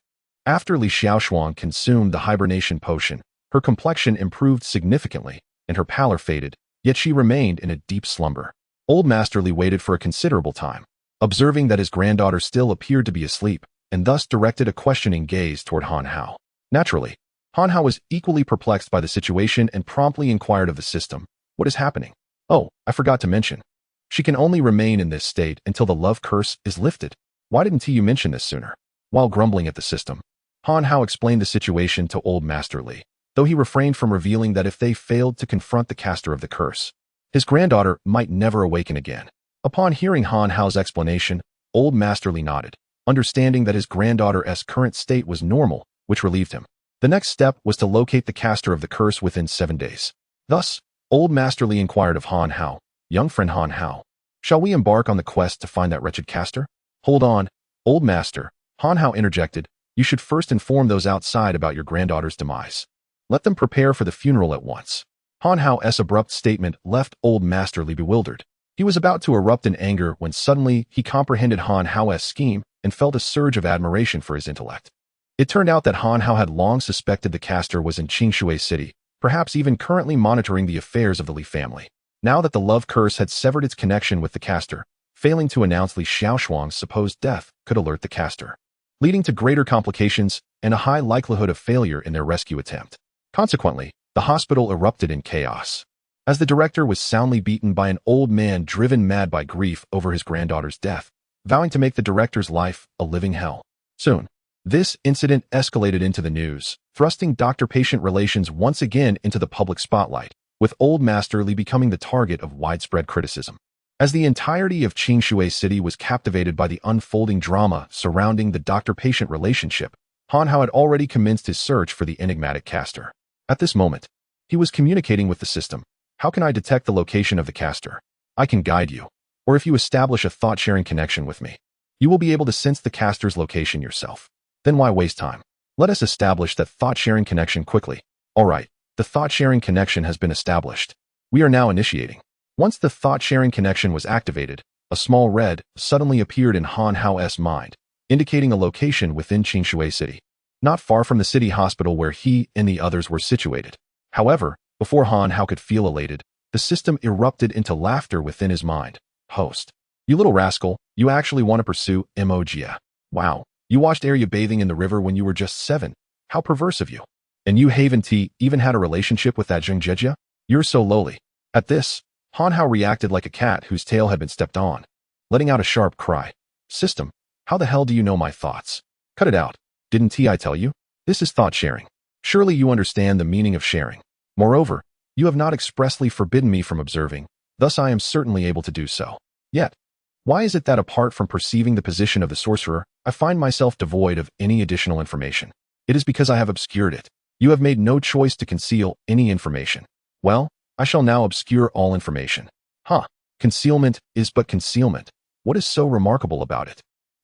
After Li Xiaoshuang consumed the hibernation potion, her complexion improved significantly, and her pallor faded, yet she remained in a deep slumber. Old Master Li waited for a considerable time, observing that his granddaughter still appeared to be asleep, and thus directed a questioning gaze toward Han Hao. Naturally, Han Hao was equally perplexed by the situation and promptly inquired of the system, what is happening? Oh, I forgot to mention. She can only remain in this state until the love curse is lifted. Why didn't you mention this sooner? While grumbling at the system, Han Hao explained the situation to Old Master Li, though he refrained from revealing that if they failed to confront the caster of the curse, his granddaughter might never awaken again. Upon hearing Han Hao's explanation, Old Master Li nodded, understanding that his granddaughter's current state was normal, which relieved him. The next step was to locate the caster of the curse within 7 days. Thus, old Master Li inquired of Han Hao, "Young friend Han Hao, shall we embark on the quest to find that wretched caster?" "Hold on, old master," Han Hao interjected. "You should first inform those outside about your granddaughter's demise. Let them prepare for the funeral at once." Han Hao's abrupt statement left old Master Li bewildered. He was about to erupt in anger when suddenly he comprehended Han Hao's scheme and felt a surge of admiration for his intellect. It turned out that Han Hao had long suspected the caster was in Qingshui City, perhaps even currently monitoring the affairs of the Li family. Now that the love curse had severed its connection with the caster, failing to announce Li Xiaoshuang's supposed death could alert the caster, leading to greater complications and a high likelihood of failure in their rescue attempt. Consequently, the hospital erupted in chaos, as the director was soundly beaten by an old man driven mad by grief over his granddaughter's death, vowing to make the director's life a living hell. Soon, this incident escalated into the news, thrusting doctor-patient relations once again into the public spotlight, with old Master Li becoming the target of widespread criticism. As the entirety of Qingshui City was captivated by the unfolding drama surrounding the doctor-patient relationship, Han Hao had already commenced his search for the enigmatic caster. At this moment, he was communicating with the system. "How can I detect the location of the caster? I can guide you. Or if you establish a thought-sharing connection with me, you will be able to sense the caster's location yourself. Then why waste time? Let us establish that thought-sharing connection quickly." All right, the thought-sharing connection has been established. We are now initiating. Once the thought-sharing connection was activated, a small red suddenly appeared in Han Hao's mind, indicating a location within Qingshui City, not far from the city hospital where he and the others were situated. However, before Han Hao could feel elated, the system erupted into laughter within his mind. "Host, you little rascal, you actually want to pursue Emogia. Wow, you watched Arya bathing in the river when you were just 7. How perverse of you. And you Haven T even had a relationship with that Zheng Jejia? You're so lowly." At this, Han Hao reacted like a cat whose tail had been stepped on, letting out a sharp cry. "System, how the hell do you know my thoughts? Cut it out. Didn't I tell you? This is thought sharing. Surely you understand the meaning of sharing. Moreover, you have not expressly forbidden me from observing, thus I am certainly able to do so. Yet, why is it that apart from perceiving the position of the sorcerer, I find myself devoid of any additional information? It is because I have obscured it. You have made no choice to conceal any information. Well, I shall now obscure all information." Concealment is but concealment. What is so remarkable about it?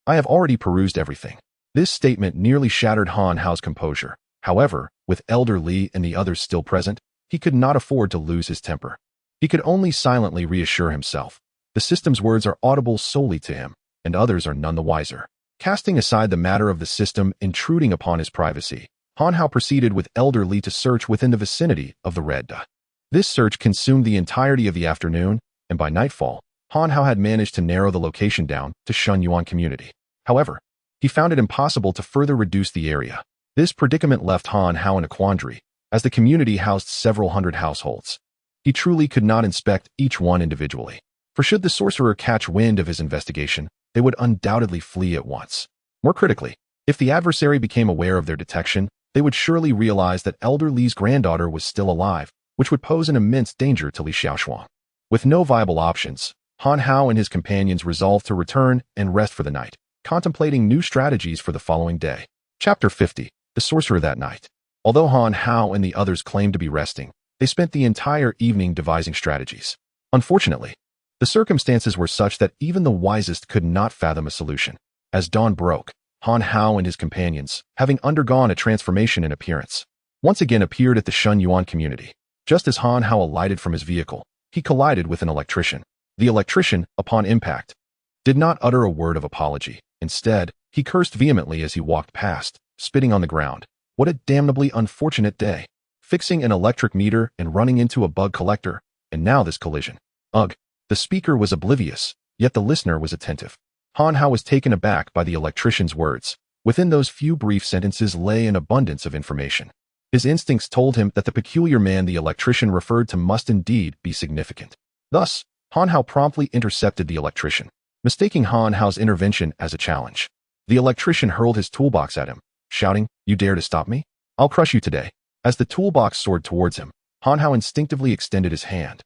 I have already perused everything. This statement nearly shattered Han Hao's composure. However, with Elder Li and the others still present, he could not afford to lose his temper. He could only silently reassure himself. The system's words are audible solely to him, and others are none the wiser. Casting aside the matter of the system intruding upon his privacy, Han Hao proceeded with Elder Li to search within the vicinity of the red dot. This search consumed the entirety of the afternoon, and by nightfall, Han Hao had managed to narrow the location down to Shenyuan community. However, he found it impossible to further reduce the area. This predicament left Han Hao in a quandary, as the community housed several hundred households. He truly could not inspect each one individually, for should the sorcerer catch wind of his investigation, they would undoubtedly flee at once. More critically, if the adversary became aware of their detection, they would surely realize that Elder Li's granddaughter was still alive, which would pose an immense danger to Li Xiaoshuang. With no viable options, Han Hao and his companions resolved to return and rest for the night, contemplating new strategies for the following day. Chapter 50. The Sorcerer that night. Although Han Hao and the others claimed to be resting, they spent the entire evening devising strategies. Unfortunately, the circumstances were such that even the wisest could not fathom a solution. As dawn broke, Han Hao and his companions, having undergone a transformation in appearance, once again appeared at the Shenyuan community. Just as Han Hao alighted from his vehicle, he collided with an electrician. The electrician, upon impact, did not utter a word of apology. Instead, he cursed vehemently as he walked past, spitting on the ground. What a damnably unfortunate day. Fixing an electric meter and running into a bug collector, and now this collision. Ugh. The speaker was oblivious, yet the listener was attentive. Han Hao was taken aback by the electrician's words. Within those few brief sentences lay an abundance of information. His instincts told him that the peculiar man the electrician referred to must indeed be significant. Thus, Han Hao promptly intercepted the electrician, mistaking Han Hao's intervention as a challenge. The electrician hurled his toolbox at him, shouting, "You dare to stop me? I'll crush you today." As the toolbox soared towards him, Han Hao instinctively extended his hand,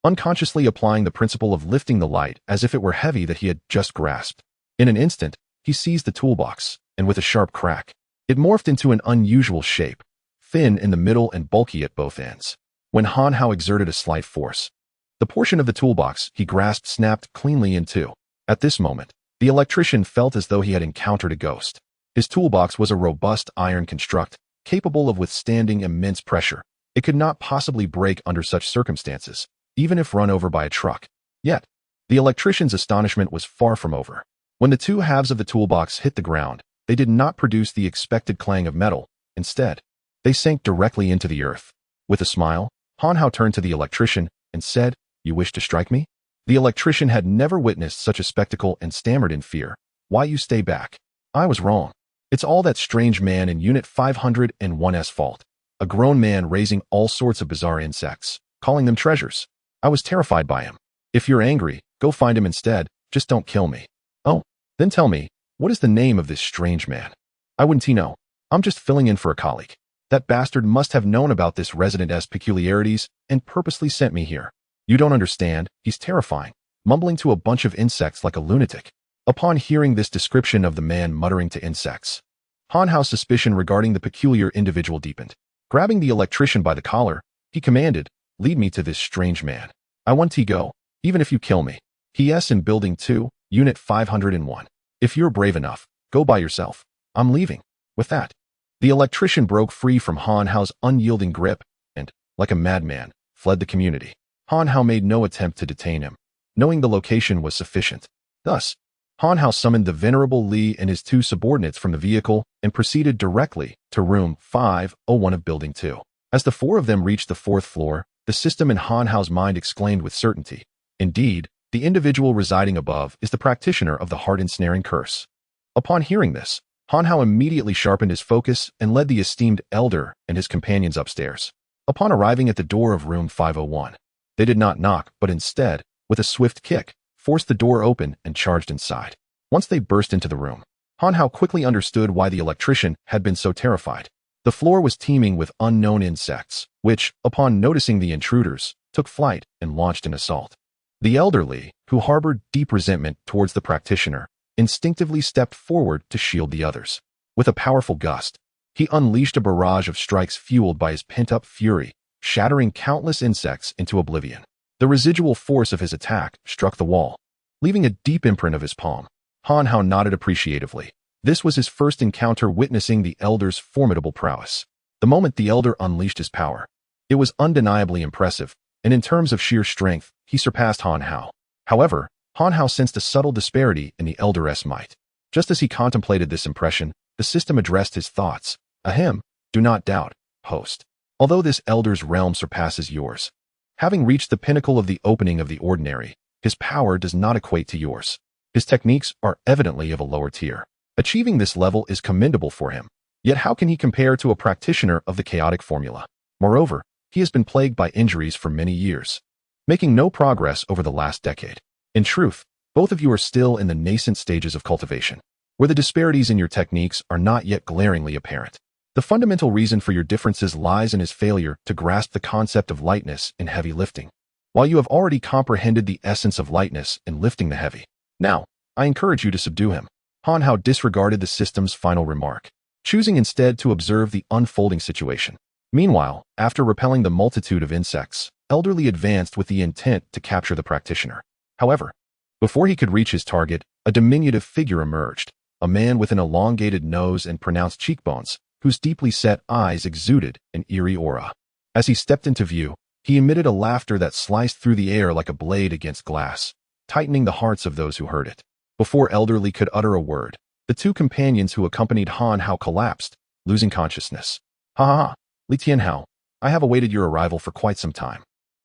unconsciously applying the principle of lifting the light as if it were heavy that he had just grasped. In an instant, he seized the toolbox, and with a sharp crack, it morphed into an unusual shape, thin in the middle and bulky at both ends. When Han Hao exerted a slight force, the portion of the toolbox he grasped snapped cleanly in two. At this moment, the electrician felt as though he had encountered a ghost. His toolbox was a robust iron construct, capable of withstanding immense pressure. It could not possibly break under such circumstances, even if run over by a truck. Yet, the electrician's astonishment was far from over. When the two halves of the toolbox hit the ground, they did not produce the expected clang of metal. Instead, they sank directly into the earth. With a smile, Han Hao turned to the electrician and said, "You wish to strike me?" The electrician had never witnessed such a spectacle and stammered in fear. "Why you stay back? I was wrong. It's all that strange man in Unit 501's fault. A grown man raising all sorts of bizarre insects, calling them treasures. I was terrified by him. If you're angry, go find him instead, just don't kill me." "Oh, then tell me, what is the name of this strange man?" "I wouldn't know. I'm just filling in for a colleague. That bastard must have known about this resident's peculiarities and purposely sent me here. You don't understand, he's terrifying, mumbling to a bunch of insects like a lunatic." Upon hearing this description of the man muttering to insects, Han Hao's suspicion regarding the peculiar individual deepened. Grabbing the electrician by the collar, he commanded, "Lead me to this strange man. I want to go, even if you kill me. He.S. in Building 2, Unit 501. If you're brave enough, go by yourself. I'm leaving." With that, the electrician broke free from Han Hao's unyielding grip and, like a madman, fled the community. Han Hao made no attempt to detain him, knowing the location was sufficient. Thus, Han Hao summoned the venerable Li and his two subordinates from the vehicle and proceeded directly to room 501 of Building 2. As the four of them reached the fourth floor, the system in Han Hao's mind exclaimed with certainty, "Indeed, the individual residing above is the practitioner of the heart-ensnaring curse." Upon hearing this, Han Hao immediately sharpened his focus and led the esteemed elder and his companions upstairs. Upon arriving at the door of room 501, they did not knock, but instead, with a swift kick, forced the door open and charged inside. Once they burst into the room, Han Hao quickly understood why the electrician had been so terrified. The floor was teeming with unknown insects, which, upon noticing the intruders, took flight and launched an assault. The elderly, who harbored deep resentment towards the practitioner, instinctively stepped forward to shield the others. With a powerful gust, he unleashed a barrage of strikes fueled by his pent-up fury, shattering countless insects into oblivion. The residual force of his attack struck the wall, leaving a deep imprint of his palm. Han Hao nodded appreciatively. This was his first encounter witnessing the elder's formidable prowess. The moment the elder unleashed his power, it was undeniably impressive, and in terms of sheer strength, he surpassed Han Hao. However, Han Hao sensed a subtle disparity in the elder's might. Just as he contemplated this impression, the system addressed his thoughts. "Ahem, do not doubt, host. Although this elder's realm surpasses yours, having reached the pinnacle of the opening of the ordinary, his power does not equate to yours. His techniques are evidently of a lower tier. Achieving this level is commendable for him, yet how can he compare to a practitioner of the chaotic formula? Moreover, he has been plagued by injuries for many years, making no progress over the last decade. In truth, both of you are still in the nascent stages of cultivation, where the disparities in your techniques are not yet glaringly apparent. The fundamental reason for your differences lies in his failure to grasp the concept of lightness in heavy lifting, while you have already comprehended the essence of lightness in lifting the heavy. Now, I encourage you to subdue him." Han Hao disregarded the system's final remark, choosing instead to observe the unfolding situation. Meanwhile, after repelling the multitude of insects, Elderly advanced with the intent to capture the practitioner. However, before he could reach his target, a diminutive figure emerged, a man with an elongated nose and pronounced cheekbones, whose deeply set eyes exuded an eerie aura. As he stepped into view, he emitted a laughter that sliced through the air like a blade against glass, tightening the hearts of those who heard it. Before Elderly could utter a word, the two companions who accompanied Han Hao collapsed, losing consciousness. "Ha ha ha, Li Tianhao, I have awaited your arrival for quite some time.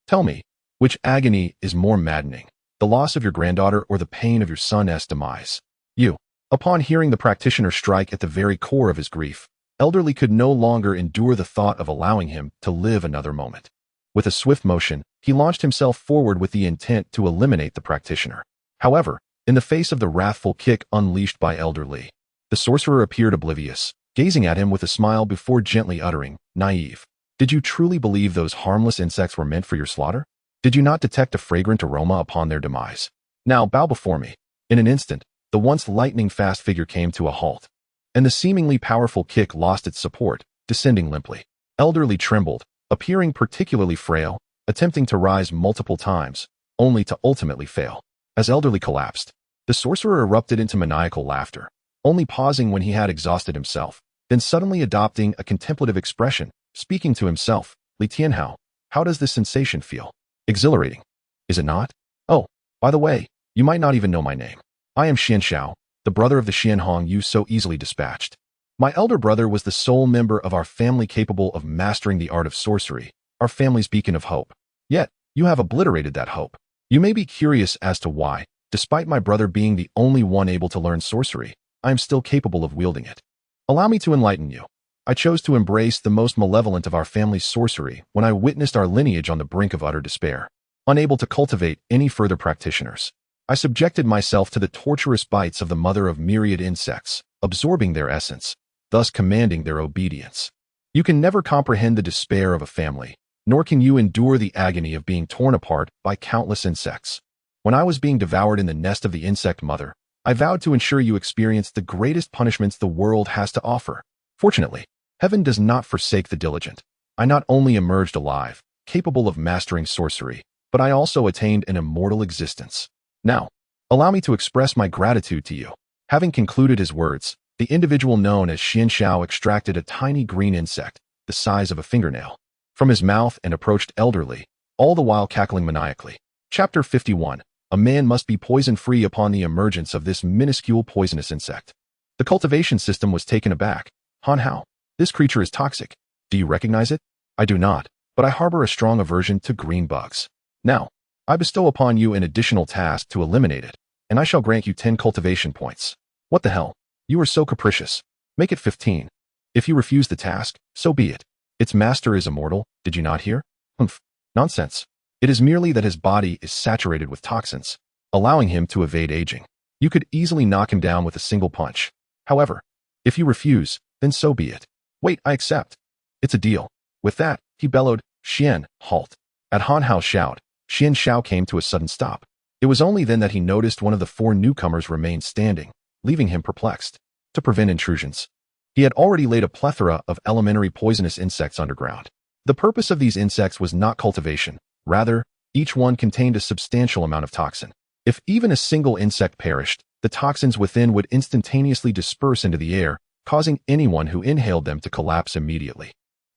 Tell me, which agony is more maddening, the loss of your granddaughter or the pain of your son's demise?" Upon hearing the practitioner strike at the very core of his grief, Elderly could no longer endure the thought of allowing him to live another moment. With a swift motion, he launched himself forward with the intent to eliminate the practitioner. However, in the face of the wrathful kick unleashed by Elderly, the sorcerer appeared oblivious, gazing at him with a smile before gently uttering, "Naive. Did you truly believe those harmless insects were meant for your slaughter? Did you not detect a fragrant aroma upon their demise? Now bow before me." In an instant, the once lightning-fast figure came to a halt, and the seemingly powerful kick lost its support, descending limply. Elderly trembled, appearing particularly frail, attempting to rise multiple times, only to ultimately fail. As Elderly collapsed, the sorcerer erupted into maniacal laughter, only pausing when he had exhausted himself, then suddenly adopting a contemplative expression, speaking to himself. Li Tianhao, how does this sensation feel? Exhilarating. Is it not? Oh, by the way, you might not even know my name. I am Xian Xiao, the brother of the Xian Hong you so easily dispatched. My elder brother was the sole member of our family capable of mastering the art of sorcery, our family's beacon of hope. Yet, you have obliterated that hope. You may be curious as to why, despite my brother being the only one able to learn sorcery, I am still capable of wielding it. Allow me to enlighten you. I chose to embrace the most malevolent of our family's sorcery when I witnessed our lineage on the brink of utter despair. Unable to cultivate any further practitioners, I subjected myself to the torturous bites of the mother of myriad insects, absorbing their essence, thus commanding their obedience. You can never comprehend the despair of a family, nor can you endure the agony of being torn apart by countless insects. When I was being devoured in the nest of the insect mother, I vowed to ensure you experienced the greatest punishments the world has to offer. Fortunately, heaven does not forsake the diligent. I not only emerged alive, capable of mastering sorcery, but I also attained an immortal existence. Now, allow me to express my gratitude to you. Having concluded his words, the individual known as Xian Xiao extracted a tiny green insect, the size of a fingernail, from his mouth and approached Elderly, all the while cackling maniacally. Chapter 51. A man must be poison-free upon the emergence of this minuscule poisonous insect. The cultivation system was taken aback. Han Hao, this creature is toxic. Do you recognize it? I do not, but I harbor a strong aversion to green bugs. Now, I bestow upon you an additional task to eliminate it, and I shall grant you 10 cultivation points. What the hell? You are so capricious. Make it 15. If you refuse the task, so be it. Its master is immortal, did you not hear? Humph. Nonsense. It is merely that his body is saturated with toxins, allowing him to evade aging. You could easily knock him down with a single punch. However, if you refuse, then so be it. Wait, I accept. It's a deal. With that, he bellowed, Xian, halt. At Han Hao's shout, Xian Xiao came to a sudden stop. It was only then that he noticed one of the 4 newcomers remained standing, leaving him perplexed. To prevent intrusions, he had already laid a plethora of elementary poisonous insects underground. The purpose of these insects was not cultivation. Rather, each one contained a substantial amount of toxin. If even a single insect perished, the toxins within would instantaneously disperse into the air, causing anyone who inhaled them to collapse immediately.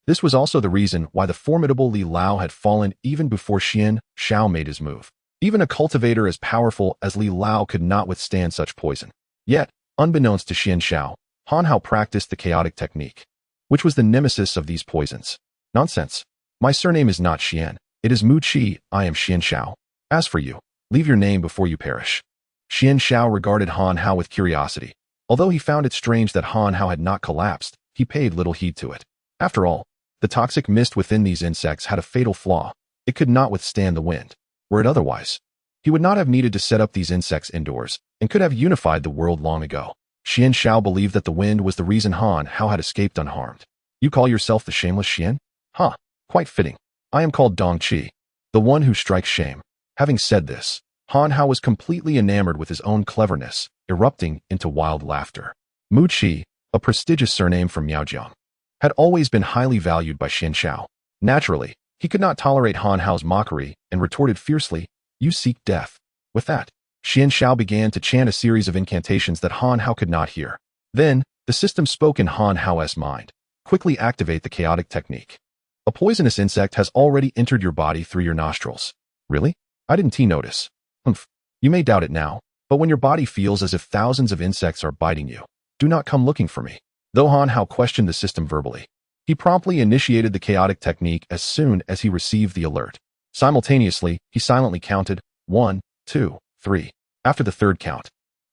This was also the reason why the formidable Li Lao had fallen even before Xian Xiao made his move. Even a cultivator as powerful as Li Lao could not withstand such poison. Yet, unbeknownst to Xian Xiao, Han Hao practiced the chaotic technique, which was the nemesis of these poisons. Nonsense. My surname is not Xian. It is Mu Qi. I am Xian Xiao. As for you, leave your name before you perish. Xian Xiao regarded Han Hao with curiosity. Although he found it strange that Han Hao had not collapsed, he paid little heed to it. After all, the toxic mist within these insects had a fatal flaw. It could not withstand the wind. Were it otherwise, he would not have needed to set up these insects indoors, and could have unified the world long ago. Xian Xiao believed that the wind was the reason Han Hao had escaped unharmed. You call yourself the shameless Xian? Huh, quite fitting. I am called Dong Qi, the one who strikes shame. Having said this, Han Hao was completely enamored with his own cleverness, erupting into wild laughter. Mu Qi, a prestigious surname from Miaojiang, had always been highly valued by Xian Xiao. Naturally, he could not tolerate Han Hao's mockery and retorted fiercely, "You seek death." With that, Xian Xiao began to chant a series of incantations that Han Hao could not hear. Then, the system spoke in Han Hao's mind. Quickly activate the chaotic technique. A poisonous insect has already entered your body through your nostrils. Really? I didn't notice. Humph. You may doubt it now, but when your body feels as if thousands of insects are biting you, do not come looking for me. Though Han Hao questioned the system verbally, he promptly initiated the chaotic technique as soon as he received the alert. Simultaneously, he silently counted 1, 2, 3. After the third count,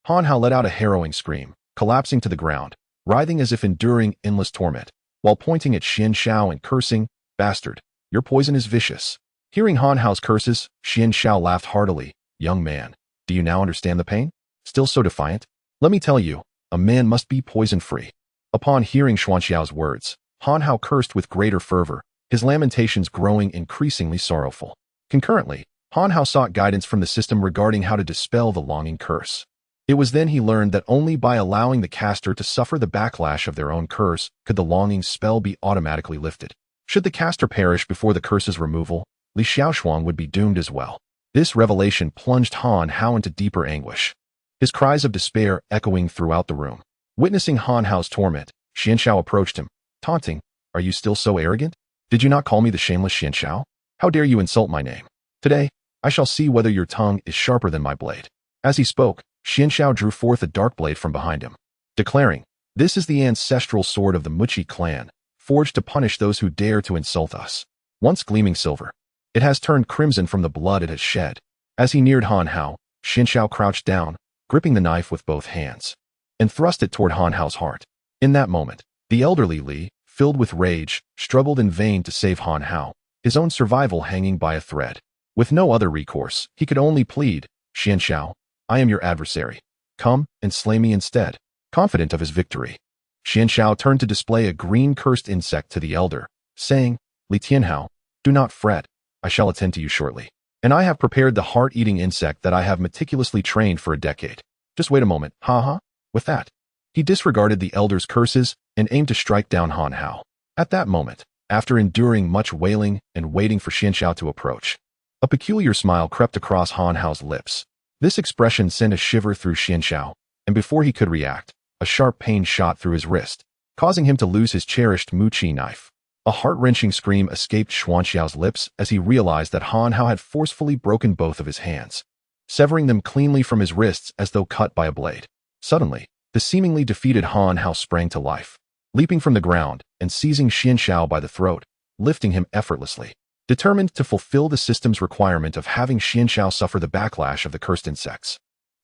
Han Hao let out a harrowing scream, collapsing to the ground, writhing as if enduring endless torment, while pointing at Xian Xiao and cursing, "Bastard, your poison is vicious." Hearing Han Hao's curses, Xian Xiao laughed heartily. "Young man, do you now understand the pain? Still so defiant? Let me tell you, a man must be poison-free." Upon hearing Xuan Xiao's words, Han Hao cursed with greater fervor, his lamentations growing increasingly sorrowful. Concurrently, Han Hao sought guidance from the system regarding how to dispel the longing curse. It was then he learned that only by allowing the caster to suffer the backlash of their own curse could the longing spell be automatically lifted. Should the caster perish before the curse's removal, Li Xiaoshuang would be doomed as well. This revelation plunged Han Hao into deeper anguish, his cries of despair echoing throughout the room. Witnessing Han Hao's torment, Xianxiao approached him, taunting, "Are you still so arrogant? Did you not call me the shameless Xianxiao? How dare you insult my name? Today, I shall see whether your tongue is sharper than my blade." As he spoke, Xianxiao drew forth a dark blade from behind him, declaring, "This is the ancestral sword of the Muqi clan, forged to punish those who dare to insult us." Once gleaming silver, it has turned crimson from the blood it has shed. As he neared Han Hao, Xianxiao crouched down, gripping the knife with both hands, and thrust it toward Han Hao's heart. In that moment, the elderly Li, filled with rage, struggled in vain to save Han Hao, his own survival hanging by a thread. With no other recourse, he could only plead, "Xianxiao, I am your adversary. Come and slay me instead." Confident of his victory, Xianxiao turned to display a green cursed insect to the elder, saying, "Li Tianhao, do not fret, I shall attend to you shortly. And I have prepared the heart-eating insect that I have meticulously trained for a decade. Just wait a moment, ha." With that, he disregarded the elder's curses and aimed to strike down Han Hao. At that moment, after enduring much wailing and waiting for Xianxiao to approach, a peculiar smile crept across Han Hao's lips. This expression sent a shiver through Xianxiao, and before he could react, a sharp pain shot through his wrist, causing him to lose his cherished Muqi knife. A heart-wrenching scream escaped Xuanxiao's lips as he realized that Han Hao had forcefully broken both of his hands, severing them cleanly from his wrists as though cut by a blade. Suddenly, the seemingly defeated Han Hao sprang to life, leaping from the ground and seizing Xianxiao by the throat, lifting him effortlessly. Determined to fulfill the system's requirement of having Xianxiao suffer the backlash of the cursed insects,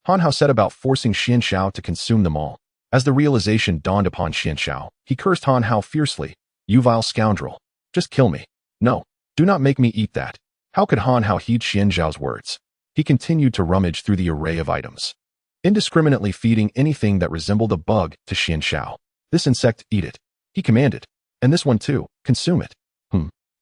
Han Hao set about forcing Xianxiao to consume them all. As the realization dawned upon Xianxiao, he cursed Han Hao fiercely, "You vile scoundrel! Just kill me. No, do not make me eat that." How could Han Hao heed Xianxiao's words? He continued to rummage through the array of items, indiscriminately feeding anything that resembled a bug to Xianxiao. "This insect, eat it," he commanded. "And this one too, consume it."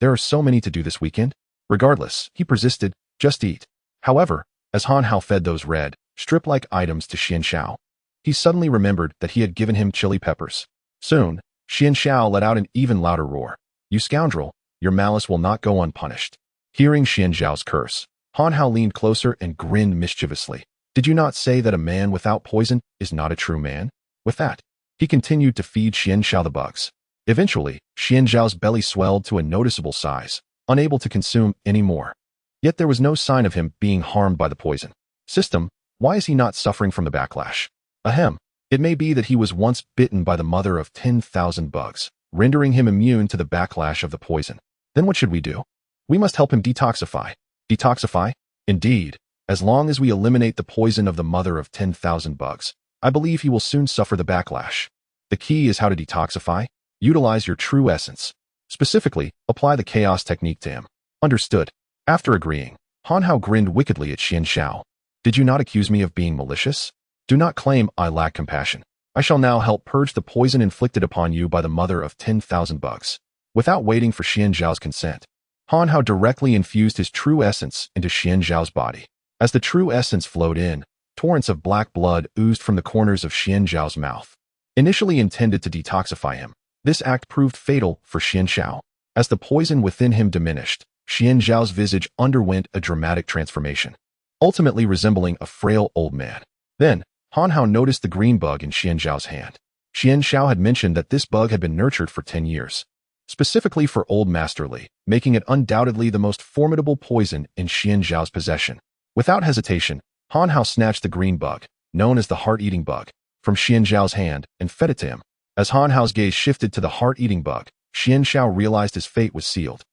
There are so many to do this weekend. Regardless, he persisted, "Just eat." However, as Han Hao fed those red, strip-like items to Xianxiao, he suddenly remembered that he had given him chili peppers. Soon, Xianxiao let out an even louder roar. "You scoundrel, your malice will not go unpunished." Hearing Xianxiao's curse, Han Hao leaned closer and grinned mischievously. "Did you not say that a man without poison is not a true man?" With that, he continued to feed Xianxiao the bugs. Eventually, Xianxiao's belly swelled to a noticeable size, unable to consume any more. Yet there was no sign of him being harmed by the poison. System, why is he not suffering from the backlash? Ahem. It may be that he was once bitten by the mother of 10,000 bugs, rendering him immune to the backlash of the poison. Then what should we do? We must help him detoxify. Detoxify? Indeed. As long as we eliminate the poison of the mother of 10,000 bugs, I believe he will soon suffer the backlash. The key is how to detoxify. Utilize your true essence. Specifically, apply the chaos technique to him. Understood. After agreeing, Han Hao grinned wickedly at Xianxiao. "Did you not accuse me of being malicious? Do not claim I lack compassion. I shall now help purge the poison inflicted upon you by the mother of 10,000 bugs." Without waiting for Xianxiao's consent, Han Hao directly infused his true essence into Xianxiao's body. As the true essence flowed in, torrents of black blood oozed from the corners of Xianxiao's mouth. Initially intended to detoxify him, this act proved fatal for Xianxiao. As the poison within him diminished, Xianxiao's visage underwent a dramatic transformation, ultimately resembling a frail old man. Then, Han Hao noticed the green bug in Xianxiao's hand. Xianxiao had mentioned that this bug had been nurtured for 10 years, specifically for Old Master Li, making it undoubtedly the most formidable poison in Xianxiao's possession. Without hesitation, Han Hao snatched the green bug, known as the heart-eating bug, from Xianxiao's hand and fed it to him. As Han Hao's gaze shifted to the heart-eating bug, Xianxiao realized his fate was sealed.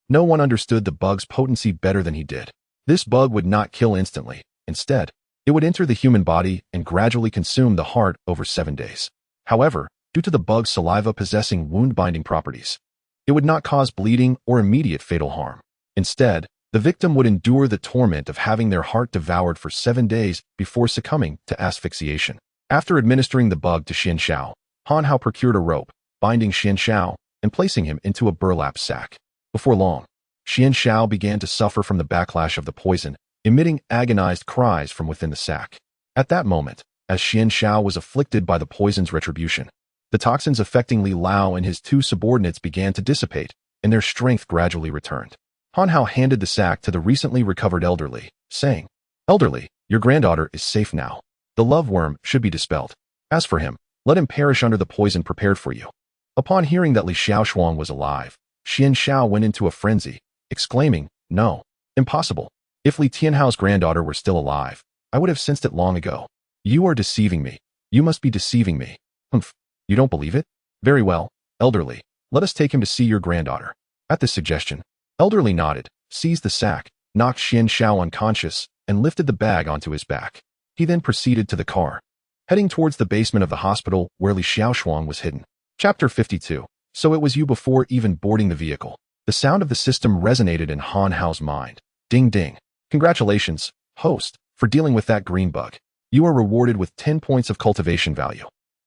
No one understood the bug's potency better than he did. This bug would not kill instantly. Instead, it would enter the human body and gradually consume the heart over 7 days. However, due to the bug's saliva possessing wound-binding properties, it would not cause bleeding or immediate fatal harm. Instead, the victim would endure the torment of having their heart devoured for 7 days before succumbing to asphyxiation. After administering the bug to Xianxiao, Han Hao procured a rope, binding Xianxiao and placing him into a burlap sack. Before long, Xianxiao began to suffer from the backlash of the poison, emitting agonized cries from within the sack. At that moment, as Xianxiao was afflicted by the poison's retribution, the toxins affecting Li Lao and his 2 subordinates began to dissipate, and their strength gradually returned. Han Hao handed the sack to the recently recovered elderly, saying, "Elderly, your granddaughter is safe now. The love worm should be dispelled. As for him, let him perish under the poison prepared for you." Upon hearing that Li Xiaoshuang was alive, Xian Xiao went into a frenzy, exclaiming, "No, impossible. If Li Tianhao's granddaughter were still alive, I would have sensed it long ago. You are deceiving me. You must be deceiving me. Humph, you don't believe it? Very well, elderly, let us take him to see your granddaughter." At this suggestion, elderly nodded, seized the sack, knocked Xian Xiao unconscious, and lifted the bag onto his back. He then proceeded to the car, heading towards the basement of the hospital where Li Xiaoshuang was hidden. Chapter 52. So it was you before even boarding the vehicle. The sound of the system resonated in Han Hao's mind. Ding ding. Congratulations, host, for dealing with that green bug. You are rewarded with 10 points of cultivation value.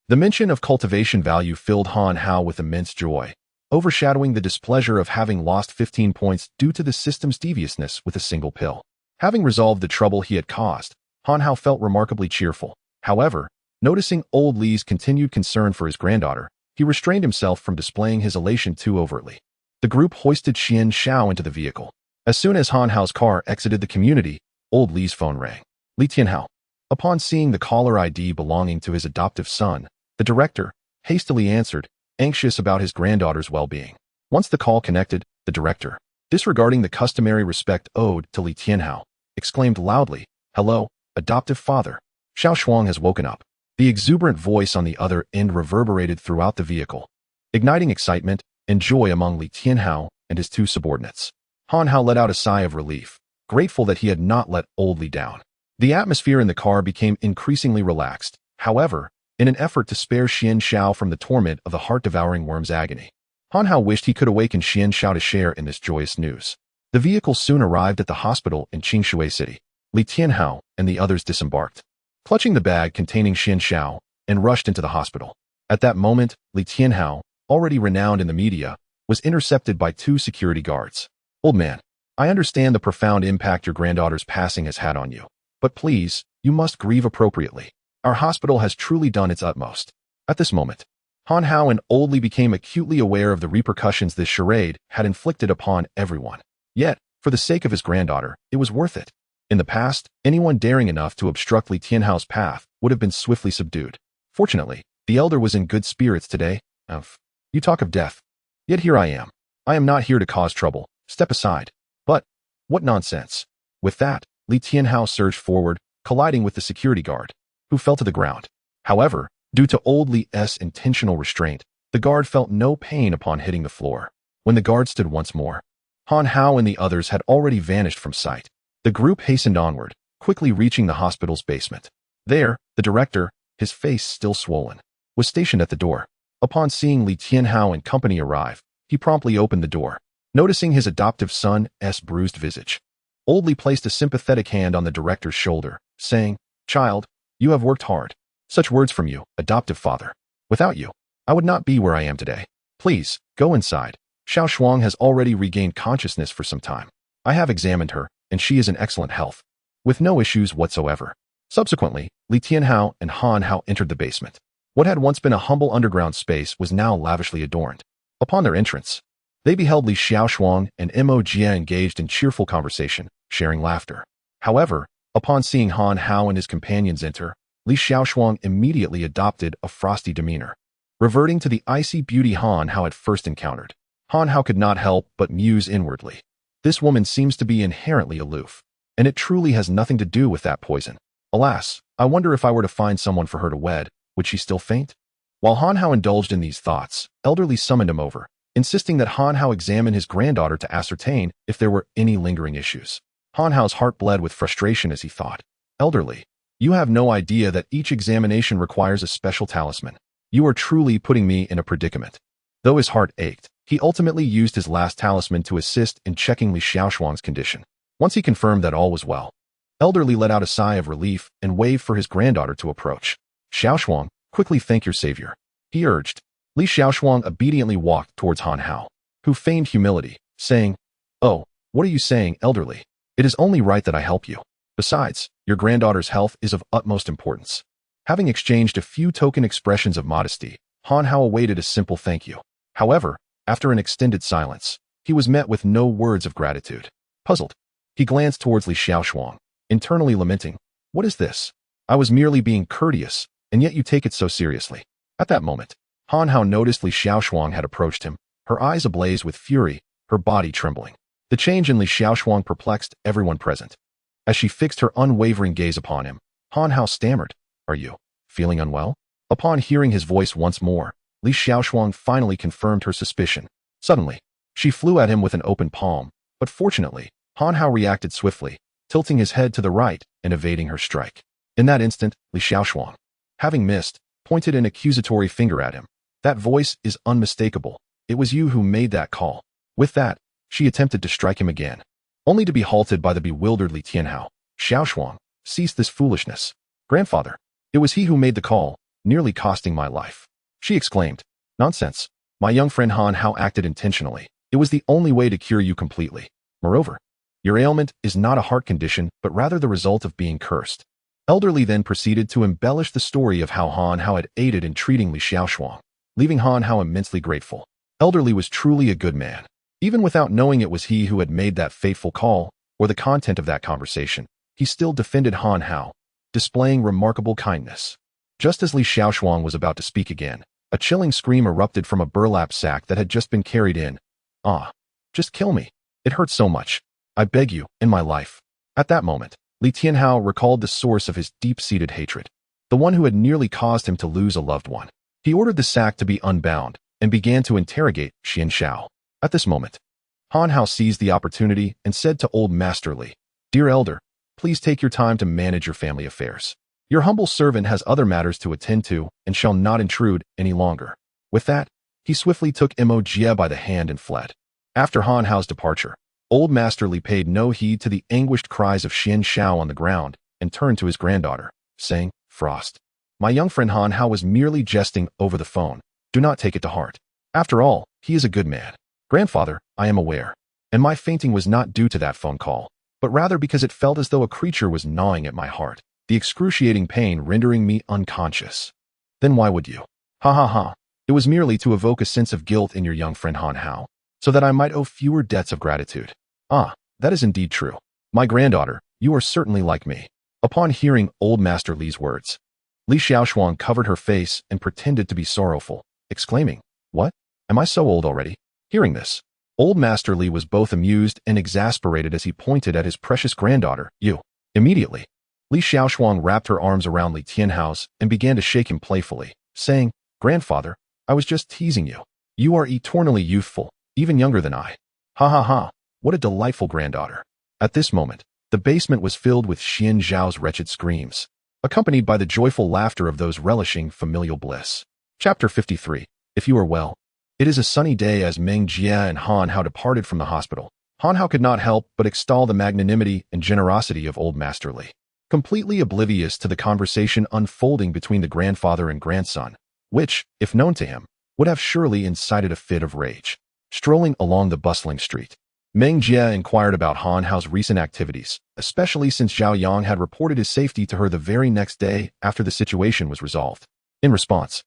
The mention of cultivation value filled Han Hao with immense joy, overshadowing the displeasure of having lost 15 points due to the system's deviousness with a single pill. Having resolved the trouble he had caused, Han Hao felt remarkably cheerful. However, noticing old Li's continued concern for his granddaughter, he restrained himself from displaying his elation too overtly. The group hoisted Xian Xiao into the vehicle. As soon as Han Hao's car exited the community, old Li's phone rang. Li Tianhao. Upon seeing the caller ID belonging to his adoptive son, the director hastily answered, anxious about his granddaughter's well-being. Once the call connected, the director, disregarding the customary respect owed to Li Tianhao, exclaimed loudly, "Hello, adoptive father. Xiao Shuang has woken up." The exuberant voice on the other end reverberated throughout the vehicle, igniting excitement and joy among Li Tianhao and his two subordinates. Han Hao let out a sigh of relief, grateful that he had not let old Li down. The atmosphere in the car became increasingly relaxed. However, in an effort to spare Xian Xiao from the torment of the heart-devouring worm's agony, Han Hao wished he could awaken Xian Xiao to share in this joyous news. The vehicle soon arrived at the hospital in Qingshui City. Li Tianhao and the others disembarked, clutching the bag containing Xian Xiao, and rushed into the hospital. At that moment, Li Tianhao, already renowned in the media, was intercepted by two security guards. "Old man, I understand the profound impact your granddaughter's passing has had on you. But please, you must grieve appropriately. Our hospital has truly done its utmost." At this moment, Han Hao and old Li became acutely aware of the repercussions this charade had inflicted upon everyone. Yet, for the sake of his granddaughter, it was worth it. In the past, anyone daring enough to obstruct Li Tianhao's path would have been swiftly subdued. Fortunately, the elder was in good spirits today. You talk of death. Yet here I am. I am not here to cause trouble. Step aside. But, what nonsense. With that, Li Tianhao surged forward, colliding with the security guard, who fell to the ground. However, due to old Li's intentional restraint, the guard felt no pain upon hitting the floor. When the guard stood once more, Han Hao and the others had already vanished from sight. The group hastened onward, quickly reaching the hospital's basement. There, the director, his face still swollen, was stationed at the door. Upon seeing Li Tianhao and company arrive, he promptly opened the door, noticing his adoptive son's bruised visage. Old Li placed a sympathetic hand on the director's shoulder, saying, "Child, you have worked hard. Such words from you, adoptive father. Without you, I would not be where I am today. Please, go inside. Xiao Shuang has already regained consciousness for some time. I have examined her, and she is in excellent health, with no issues whatsoever." Subsequently, Li Tianhao and Han Hao entered the basement. What had once been a humble underground space was now lavishly adorned. Upon their entrance, they beheld Li Xiaoshuang and Mo Jie engaged in cheerful conversation, sharing laughter. However, upon seeing Han Hao and his companions enter, Li Xiaoshuang immediately adopted a frosty demeanor, reverting to the icy beauty Han Hao had first encountered. Han Hao could not help but muse inwardly. This woman seems to be inherently aloof, and it truly has nothing to do with that poison. Alas, I wonder if I were to find someone for her to wed, would she still faint? While Han Hao indulged in these thoughts, elderly summoned him over, insisting that Han Hao examine his granddaughter to ascertain if there were any lingering issues. Han Hao's heart bled with frustration as he thought, "Elderly, you have no idea that each examination requires a special talisman. You are truly putting me in a predicament." Though his heart ached, he ultimately used his last talisman to assist in checking Li Xiaoshuang's condition. Once he confirmed that all was well, Elderly let out a sigh of relief and waved for his granddaughter to approach. "Xiaoshuang, quickly thank your savior," he urged. Li Xiaoshuang obediently walked towards Han Hao, who feigned humility, saying, "Oh, what are you saying, elderly? It is only right that I help you. Besides, your granddaughter's health is of utmost importance." Having exchanged a few token expressions of modesty, Han Hao awaited a simple thank you. However, after an extended silence, he was met with no words of gratitude. Puzzled, he glanced towards Li Xiaoshuang, internally lamenting, "What is this? I was merely being courteous, and yet you take it so seriously." At that moment, Han Hao noticed Li Xiaoshuang had approached him, her eyes ablaze with fury, her body trembling. The change in Li Xiaoshuang perplexed everyone present. As she fixed her unwavering gaze upon him, Han Hao stammered, "Are you feeling unwell?" Upon hearing his voice once more, Li Xiaoshuang finally confirmed her suspicion. Suddenly, she flew at him with an open palm, but fortunately, Han Hao reacted swiftly, tilting his head to the right and evading her strike. In that instant, Li Xiaoshuang, having missed, pointed an accusatory finger at him. "That voice is unmistakable. It was you who made that call." With that, she attempted to strike him again, only to be halted by the bewildered Li Tianhao. "Xiaoshuang, cease this foolishness. Grandfather, it was he who made the call, nearly costing my life," she exclaimed. "Nonsense. My young friend Han Hao acted intentionally. It was the only way to cure you completely. Moreover, your ailment is not a heart condition, but rather the result of being cursed." Elderly then proceeded to embellish the story of how Han Hao had aided in treating Li Xiaoshuang, leaving Han Hao immensely grateful. Elderly was truly a good man. Even without knowing it was he who had made that fateful call, or the content of that conversation, he still defended Han Hao, displaying remarkable kindness. Just as Li Xiaoshuang was about to speak again, a chilling scream erupted from a burlap sack that had just been carried in. "Ah, just kill me. It hurts so much. I beg you, in my life." At that moment, Li Tianhao recalled the source of his deep-seated hatred, the one who had nearly caused him to lose a loved one. He ordered the sack to be unbound and began to interrogate Xian Shao. At this moment, Han Hao seized the opportunity and said to old Master Li, "Dear elder, please take your time to manage your family affairs. Your humble servant has other matters to attend to and shall not intrude any longer." With that, he swiftly took Mo Jie by the hand and fled. After Han Hao's departure, old Master Li paid no heed to the anguished cries of Xian Shao on the ground and turned to his granddaughter, saying, "Frost, my young friend Han Hao was merely jesting over the phone. Do not take it to heart. After all, he is a good man. Grandfather, I am aware, and my fainting was not due to that phone call, but rather because it felt as though a creature was gnawing at my heart, the excruciating pain rendering me unconscious." "Then why would you?" "Ha ha ha. It was merely to evoke a sense of guilt in your young friend Han Hao, so that I might owe fewer debts of gratitude." "Ah, that is indeed true. My granddaughter, you are certainly like me." Upon hearing old Master Li's words, Li Xiaoshuang covered her face and pretended to be sorrowful, exclaiming, "What? Am I so old already?" Hearing this, old Master Li was both amused and exasperated as he pointed at his precious granddaughter, "You." Immediately, Li Xiaoshuang wrapped her arms around Li Tianhao's and began to shake him playfully, saying, "Grandfather, I was just teasing you. You are eternally youthful, even younger than I. Ha ha ha, what a delightful granddaughter." At this moment, the basement was filled with Xian Zhao's wretched screams, accompanied by the joyful laughter of those relishing familial bliss. Chapter 53. If you are well. It is a sunny day as Meng Jie and Han Hao departed from the hospital. Han Hao could not help but extol the magnanimity and generosity of old Master Li. Completely oblivious to the conversation unfolding between the grandfather and grandson, which, if known to him, would have surely incited a fit of rage. Strolling along the bustling street, Meng Jie inquired about Han Hao's recent activities, especially since Zhao Yang had reported his safety to her the very next day after the situation was resolved. In response,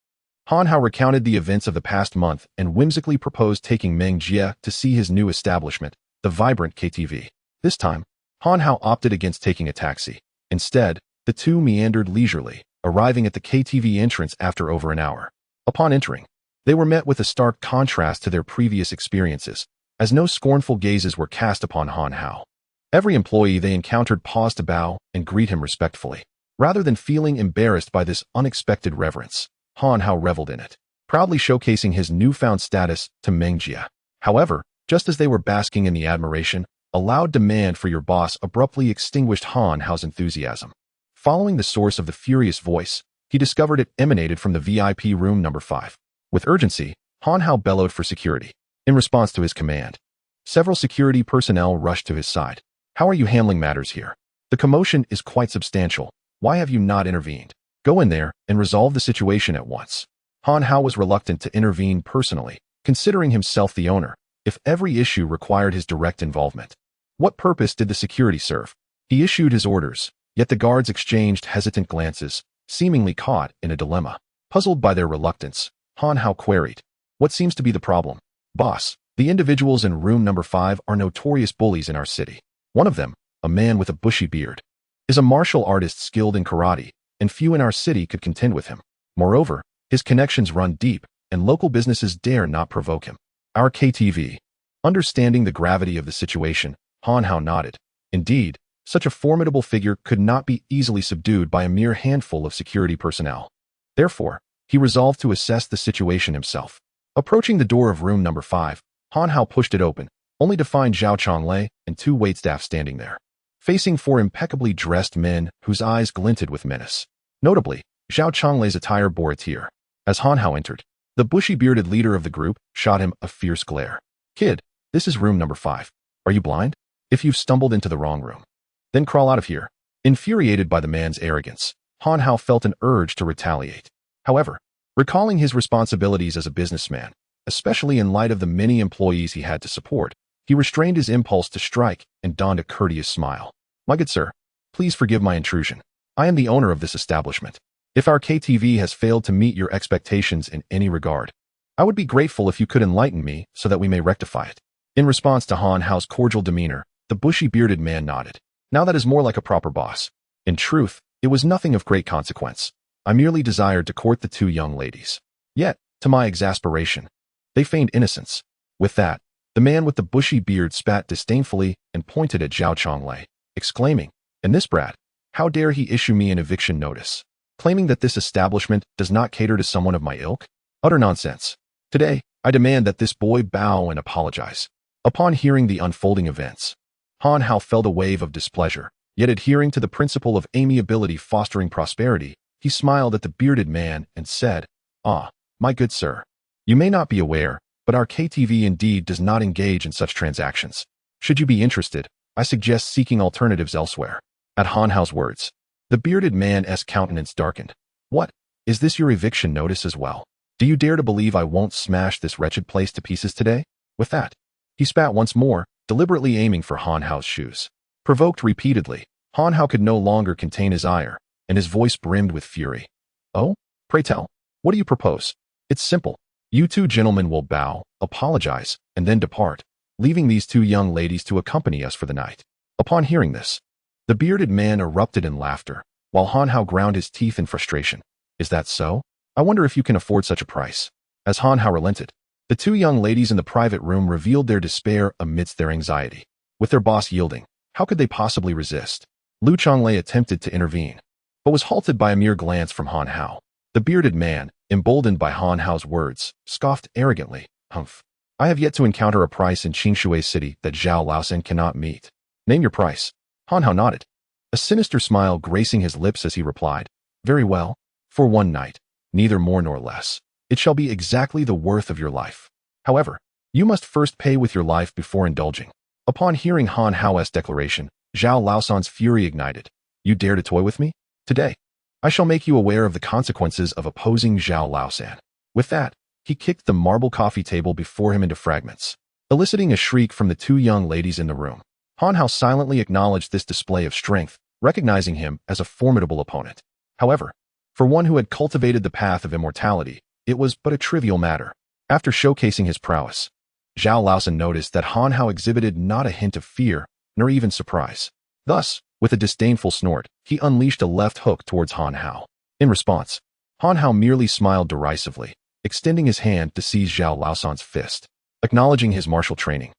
Han Hao recounted the events of the past month and whimsically proposed taking Meng Jie to see his new establishment, the vibrant KTV. This time, Han Hao opted against taking a taxi. Instead, the two meandered leisurely, arriving at the KTV entrance after over an hour. Upon entering, they were met with a stark contrast to their previous experiences, as no scornful gazes were cast upon Han Hao. Every employee they encountered paused to bow and greet him respectfully. Rather than feeling embarrassed by this unexpected reverence, Han Hao reveled in it, proudly showcasing his newfound status to Meng Jie. However, just as they were basking in the admiration, a loud demand for your boss abruptly extinguished Han Hao's enthusiasm. Following the source of the furious voice, he discovered it emanated from the VIP room number 5. With urgency, Han Hao bellowed for security. In response to his command, several security personnel rushed to his side. "How are you handling matters here? The commotion is quite substantial. Why have you not intervened? Go in there and resolve the situation at once." Han Hao was reluctant to intervene personally, considering himself the owner, if every issue required his direct involvement. What purpose did the security serve? He issued his orders, yet the guards exchanged hesitant glances, seemingly caught in a dilemma. Puzzled by their reluctance, Han Hao queried, "What seems to be the problem?" "Boss, The individuals in room number 5 are notorious bullies in our city. One of them, a man with a bushy beard, is a martial artist skilled in karate, and few in our city could contend with him. Moreover, his connections run deep, and local businesses dare not provoke him. Our KTV. Understanding the gravity of the situation, Han Hao nodded. Indeed, such a formidable figure could not be easily subdued by a mere handful of security personnel. Therefore, he resolved to assess the situation himself. Approaching the door of room number 5, Han Hao pushed it open, only to find Zhao Chonglei and 2 waitstaff standing there, facing 4 impeccably dressed men whose eyes glinted with menace. Notably, Zhao Chonglei's attire bore a tear. As Han Hao entered, the bushy-bearded leader of the group shot him a fierce glare. "Kid, this is room number 5. Are you blind? If you've stumbled into the wrong room, then crawl out of here." Infuriated by the man's arrogance, Han Hao felt an urge to retaliate. However, recalling his responsibilities as a businessman, especially in light of the many employees he had to support, he restrained his impulse to strike and donned a courteous smile. "My good sir, please forgive my intrusion. I am the owner of this establishment. If our KTV has failed to meet your expectations in any regard, I would be grateful if you could enlighten me so that we may rectify it." In response to Han Hao's cordial demeanor, the bushy-bearded man nodded. "Now that is more like a proper boss. In truth, it was nothing of great consequence. I merely desired to court the 2 young ladies. Yet, to my exasperation, they feigned innocence." With that, the man with the bushy beard spat disdainfully and pointed at Zhao Chonglei, exclaiming, "And this brat, how dare he issue me an eviction notice, claiming that this establishment does not cater to someone of my ilk? Utter nonsense. Today, I demand that this boy bow and apologize." Upon hearing the unfolding events, Han Hao felt a wave of displeasure, yet adhering to the principle of amiability fostering prosperity, he smiled at the bearded man and said, "Ah, my good sir, you may not be aware, but our KTV indeed does not engage in such transactions. Should you be interested, I suggest seeking alternatives elsewhere." At Han Hao's words, the bearded man's countenance darkened. "What? Is this your eviction notice as well? Do you dare to believe I won't smash this wretched place to pieces today?" With that, he spat once more, deliberately aiming for Han Hao's shoes. Provoked repeatedly, Han Hao could no longer contain his ire, and his voice brimmed with fury. "Oh? Pray tell, what do you propose?" "It's simple. You 2 gentlemen will bow, apologize, and then depart, leaving these 2 young ladies to accompany us for the night." Upon hearing this, the bearded man erupted in laughter, while Han Hao ground his teeth in frustration. "Is that so? I wonder if you can afford such a price." As Han Hao relented, the 2 young ladies in the private room revealed their despair amidst their anxiety. With their boss yielding, how could they possibly resist? Lu Chonglei attempted to intervene, but was halted by a mere glance from Han Hao. The bearded man, emboldened by Han Hao's words, scoffed arrogantly, "Humph. I have yet to encounter a price in Qingshui City that Zhao Laosan cannot meet. Name your price." Han Hao nodded, a sinister smile gracing his lips as he replied, "Very well. For one night, neither more nor less. It shall be exactly the worth of your life. However, you must first pay with your life before indulging." Upon hearing Han Hao's declaration, Zhao Laosan's fury ignited. "You dare to toy with me? Today, I shall make you aware of the consequences of opposing Zhao Laosan." With that, he kicked the marble coffee table before him into fragments, eliciting a shriek from the 2 young ladies in the room. Han Hao silently acknowledged this display of strength, recognizing him as a formidable opponent. However, for one who had cultivated the path of immortality, it was but a trivial matter. After showcasing his prowess, Zhao Laosan noticed that Han Hao exhibited not a hint of fear, nor even surprise. Thus, with a disdainful snort, he unleashed a left hook towards Han Hao. In response, Han Hao merely smiled derisively, extending his hand to seize Zhao Laosan's fist. Acknowledging his martial training,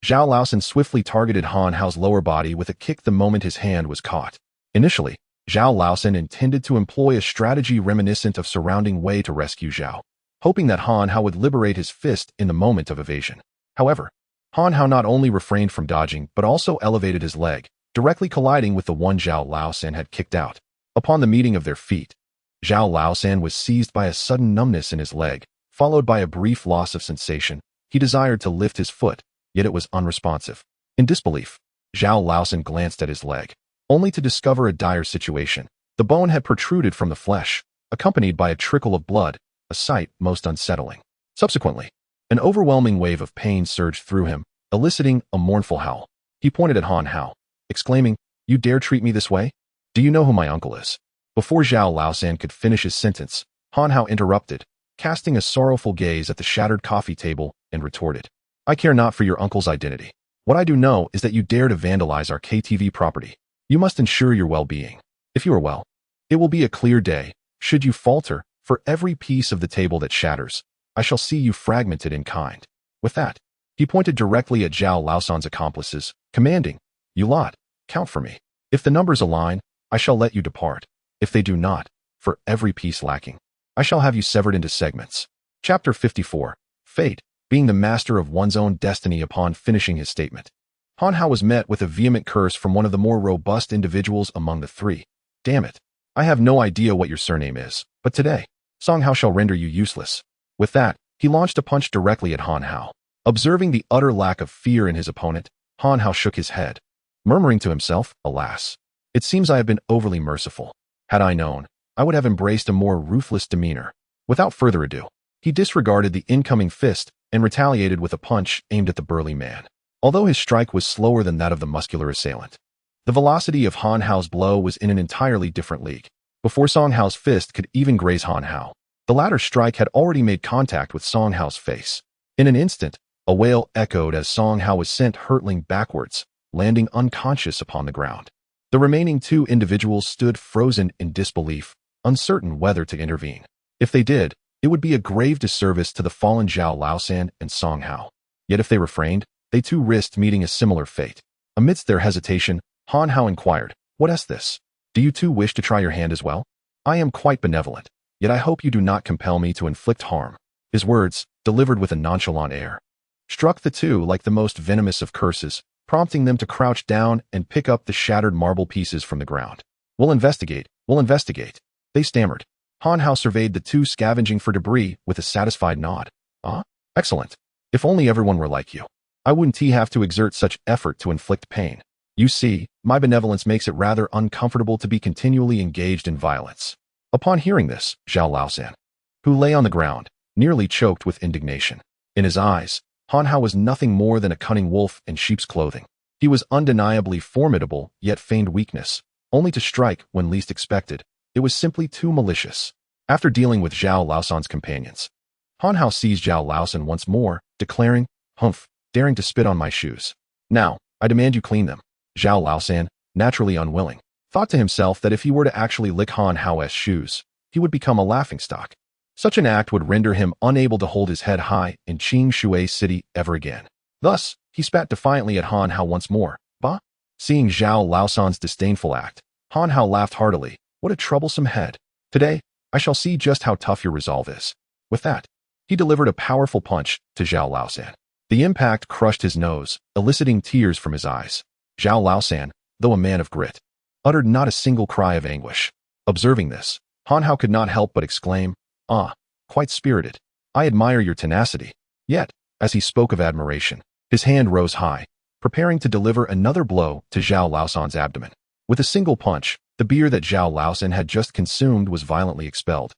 Zhao Laosan swiftly targeted Han Hao's lower body with a kick the moment his hand was caught. Initially, Zhao Laosan intended to employ a strategy reminiscent of surrounding Wei to rescue Zhao, hoping that Han Hao would liberate his fist in the moment of evasion. However, Han Hao not only refrained from dodging but also elevated his leg, directly colliding with the one Zhao Laosan had kicked out. Upon the meeting of their feet, Zhao Laosan was seized by a sudden numbness in his leg, followed by a brief loss of sensation. He desired to lift his foot, yet it was unresponsive. In disbelief, Zhao Laosan glanced at his leg, only to discover a dire situation. The bone had protruded from the flesh, accompanied by a trickle of blood, a sight most unsettling. Subsequently, an overwhelming wave of pain surged through him, eliciting a mournful howl. He pointed at Han Hao, exclaiming, "You dare treat me this way? Do you know who my uncle is?" Before Zhao Laosan could finish his sentence, Han Hao interrupted, casting a sorrowful gaze at the shattered coffee table, and retorted, I care not for your uncle's identity. What I do know is that you dare to vandalize our KTV property. You must ensure your well-being. If you are well, it will be a clear day. Should you falter, for every piece of the table that shatters, I shall see you fragmented in kind. With that, he pointed directly at Zhao Laosan's accomplices, commanding, "You lot, count for me. If the numbers align, I shall let you depart. If they do not, for every piece lacking, I shall have you severed into segments." Chapter 54. Fate, being the master of one's own destiny. Upon finishing his statement, Han Hao was met with a vehement curse from one of the more robust individuals among the three. "Damn it. I have no idea what your surname is, but today, Song Hao shall render you useless." With that, he launched a punch directly at Han Hao. Observing the utter lack of fear in his opponent, Han Hao shook his head, murmuring to himself, "Alas, it seems I have been overly merciful. Had I known, I would have embraced a more ruthless demeanor." Without further ado, he disregarded the incoming fist and retaliated with a punch aimed at the burly man. Although his strike was slower than that of the muscular assailant, the velocity of Han Hao's blow was in an entirely different league. Before Song Hao's fist could even graze Han Hao, the latter's strike had already made contact with Song Hao's face. In an instant, a wail echoed as Song Hao was sent hurtling backwards, landing unconscious upon the ground. The remaining two individuals stood frozen in disbelief, uncertain whether to intervene. If they did, it would be a grave disservice to the fallen Zhao Laosan and Song Hao. Yet if they refrained, they too risked meeting a similar fate. Amidst their hesitation, Han Hao inquired, "What is this? Do you two wish to try your hand as well? I am quite benevolent, yet I hope you do not compel me to inflict harm." His words, delivered with a nonchalant air, struck the two like the most venomous of curses, prompting them to crouch down and pick up the shattered marble pieces from the ground. We'll investigate, they stammered. Han Hao surveyed the two scavenging for debris with a satisfied nod. "Ah, excellent. If only everyone were like you. I wouldn't have to exert such effort to inflict pain. You see, my benevolence makes it rather uncomfortable to be continually engaged in violence." Upon hearing this, Zhao Laosan, who lay on the ground, nearly choked with indignation. In his eyes, Han Hao was nothing more than a cunning wolf in sheep's clothing. He was undeniably formidable, yet feigned weakness, only to strike when least expected. It was simply too malicious. After dealing with Zhao Laosan's companions, Han Hao seized Zhao Laosan once more, declaring, "Humph, daring to spit on my shoes. Now, I demand you clean them." Zhao Laosan, naturally unwilling, thought to himself that if he were to actually lick Han Hao's shoes, he would become a laughingstock. Such an act would render him unable to hold his head high in Qing Shui City ever again. Thus, he spat defiantly at Han Hao once more. "Bah?" Seeing Zhao Laosan's disdainful act, Han Hao laughed heartily. "What a troublesome head. Today, I shall see just how tough your resolve is." With that, he delivered a powerful punch to Zhao Laosan. The impact crushed his nose, eliciting tears from his eyes. Zhao Laosan, though a man of grit, uttered not a single cry of anguish. Observing this, Han Hao could not help but exclaim, "Ah, quite spirited. I admire your tenacity." Yet, as he spoke of admiration, his hand rose high, preparing to deliver another blow to Zhao Laosan's abdomen. With a single punch, the beer that Zhao Laosan had just consumed was violently expelled,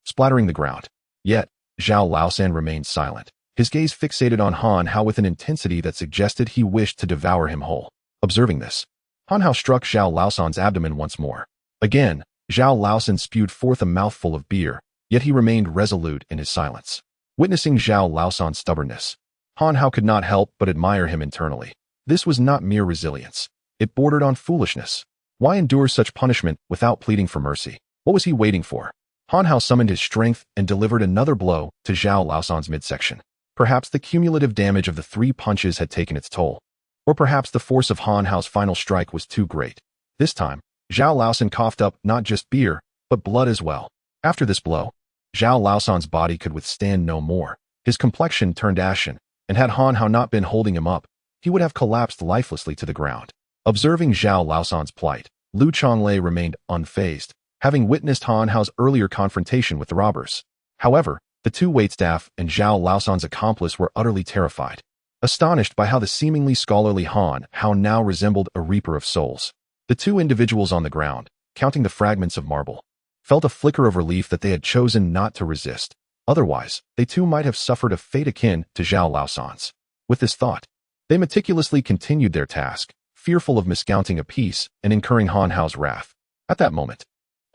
splattering the ground. Yet, Zhao Laosan remained silent, his gaze fixated on Han Hao with an intensity that suggested he wished to devour him whole. Observing this, Han Hao struck Zhao Laosan's abdomen once more. Again, Zhao Laosan spewed forth a mouthful of beer, yet he remained resolute in his silence. Witnessing Zhao Laosan's stubbornness, Han Hao could not help but admire him internally. This was not mere resilience. It bordered on foolishness. Why endure such punishment without pleading for mercy? What was he waiting for? Han Hao summoned his strength and delivered another blow to Zhao Laosan's midsection. Perhaps the cumulative damage of the 3 punches had taken its toll. Or perhaps the force of Han Hao's final strike was too great. This time, Zhao Laosan coughed up not just beer, but blood as well. After this blow, Zhao Laosan's body could withstand no more. His complexion turned ashen, and had Han Hao not been holding him up, he would have collapsed lifelessly to the ground. Observing Zhao Laosan's plight, Lu Chonglei remained unfazed, having witnessed Han Hao's earlier confrontation with the robbers. However, the 2 waitstaff and Zhao Laosan's accomplice were utterly terrified, astonished by how the seemingly scholarly Han Hao now resembled a reaper of souls. The 2 individuals on the ground, counting the fragments of marble, felt a flicker of relief that they had chosen not to resist. Otherwise, they too might have suffered a fate akin to Zhao Laosan's. With this thought, they meticulously continued their task, fearful of miscounting a piece and incurring Han Hao's wrath. At that moment,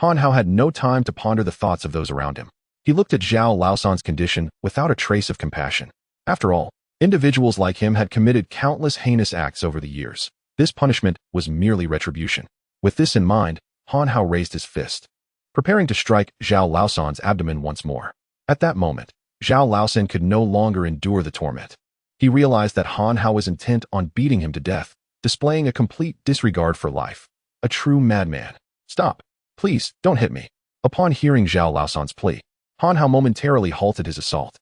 Han Hao had no time to ponder the thoughts of those around him. He looked at Zhao Laosan's condition without a trace of compassion. After all, Individuals like him had committed countless heinous acts over the years. This punishment was merely retribution. With this in mind, Han Hao raised his fist, preparing to strike Zhao Laosan's abdomen once more. At that moment, Zhao Laosan could no longer endure the torment. He realized that Han Hao was intent on beating him to death, displaying a complete disregard for life. A true madman. Stop. Please, don't hit me. Upon hearing Zhao Laosan's plea, Han Hao momentarily halted his assault.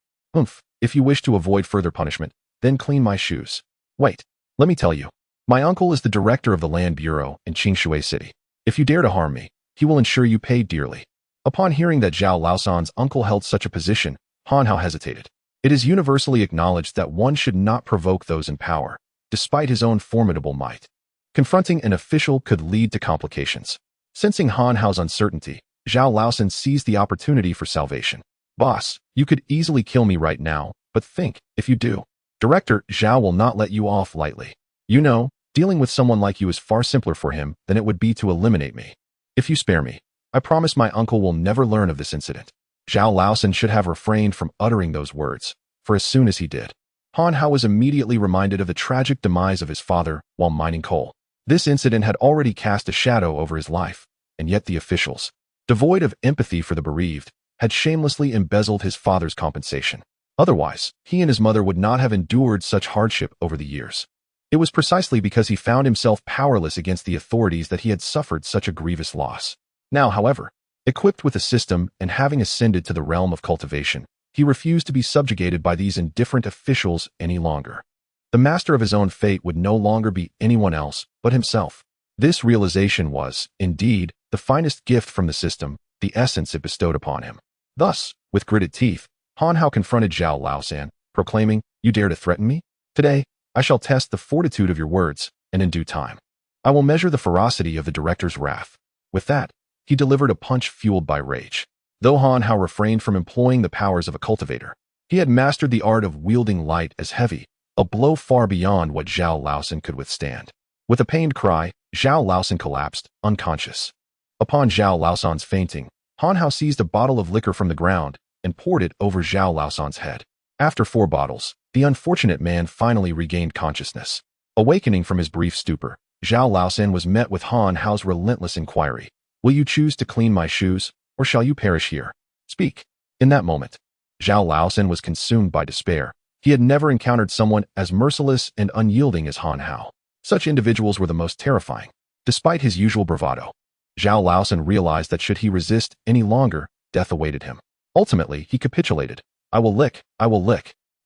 If you wish to avoid further punishment, then clean my shoes. Wait, let me tell you. My uncle is the director of the Land Bureau in Qingshui City. If you dare to harm me, he will ensure you pay dearly. Upon hearing that Zhao Laosan's uncle held such a position, Han Hao hesitated. It is universally acknowledged that one should not provoke those in power, despite his own formidable might. Confronting an official could lead to complications. Sensing Han Hao's uncertainty, Zhao Laosan seized the opportunity for salvation. Boss, you could easily kill me right now, but think, if you do, Director Zhao will not let you off lightly. You know, dealing with someone like you is far simpler for him than it would be to eliminate me. If you spare me, I promise my uncle will never learn of this incident. Zhao Laosan should have refrained from uttering those words, for as soon as he did, Han Hao was immediately reminded of the tragic demise of his father while mining coal. This incident had already cast a shadow over his life, and yet the officials, devoid of empathy for the bereaved, had shamelessly embezzled his father's compensation. Otherwise, he and his mother would not have endured such hardship over the years. It was precisely because he found himself powerless against the authorities that he had suffered such a grievous loss. Now, however, equipped with a system and having ascended to the realm of cultivation, he refused to be subjugated by these indifferent officials any longer. The master of his own fate would no longer be anyone else but himself. This realization was, indeed, the finest gift from the system, the essence it bestowed upon him. Thus, with gritted teeth, Han Hao confronted Zhao Laosan, proclaiming, "You dare to threaten me? Today, I shall test the fortitude of your words, and in due time, I will measure the ferocity of the director's wrath." With that, he delivered a punch fueled by rage. Though Han Hao refrained from employing the powers of a cultivator, he had mastered the art of wielding light as heavy, a blow far beyond what Zhao Laosan could withstand. With a pained cry, Zhao Laosan collapsed, unconscious. Upon Zhao Laosan's fainting, Han Hao seized a bottle of liquor from the ground and poured it over Zhao Laosan's head. After 4 bottles, the unfortunate man finally regained consciousness. Awakening from his brief stupor, Zhao Laosan was met with Han Hao's relentless inquiry. "Will you choose to clean my shoes, or shall you perish here? Speak." In that moment, Zhao Laosan was consumed by despair. He had never encountered someone as merciless and unyielding as Han Hao. Such individuals were the most terrifying. Despite his usual bravado, Zhao Laosan realized that should he resist any longer, death awaited him. Ultimately, he capitulated. I will lick.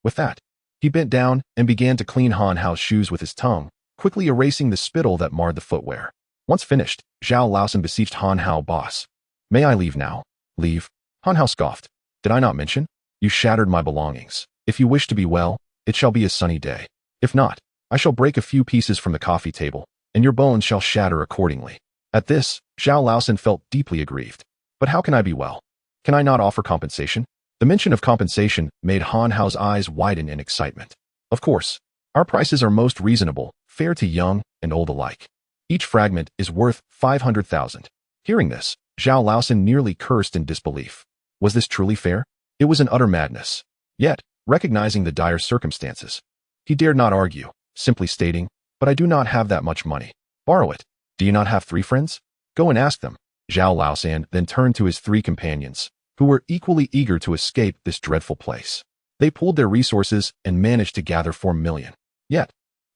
With that, he bent down and began to clean Han Hao's shoes with his tongue, quickly erasing the spittle that marred the footwear. Once finished, Zhao Laosan beseeched Han Hao, "Boss, may I leave now?" "Leave?" Han Hao scoffed. "Did I not mention? You shattered my belongings. If you wish to be well, it shall be a sunny day. If not, I shall break a few pieces from the coffee table, and your bones shall shatter accordingly." At this, Zhao Laosan felt deeply aggrieved. "But how can I be well? Can I not offer compensation?" The mention of compensation made Han Hao's eyes widen in excitement. "Of course, our prices are most reasonable, fair to young and old alike. Each fragment is worth 500,000. Hearing this, Zhao Laosan nearly cursed in disbelief. Was this truly fair? It was an utter madness. Yet, recognizing the dire circumstances, he dared not argue, simply stating, "But I do not have that much money. Borrow it. Do you not have 3 friends? Go and ask them." Zhao Laosan then turned to his 3 companions, who were equally eager to escape this dreadful place. They pooled their resources and managed to gather 4 million. Yet,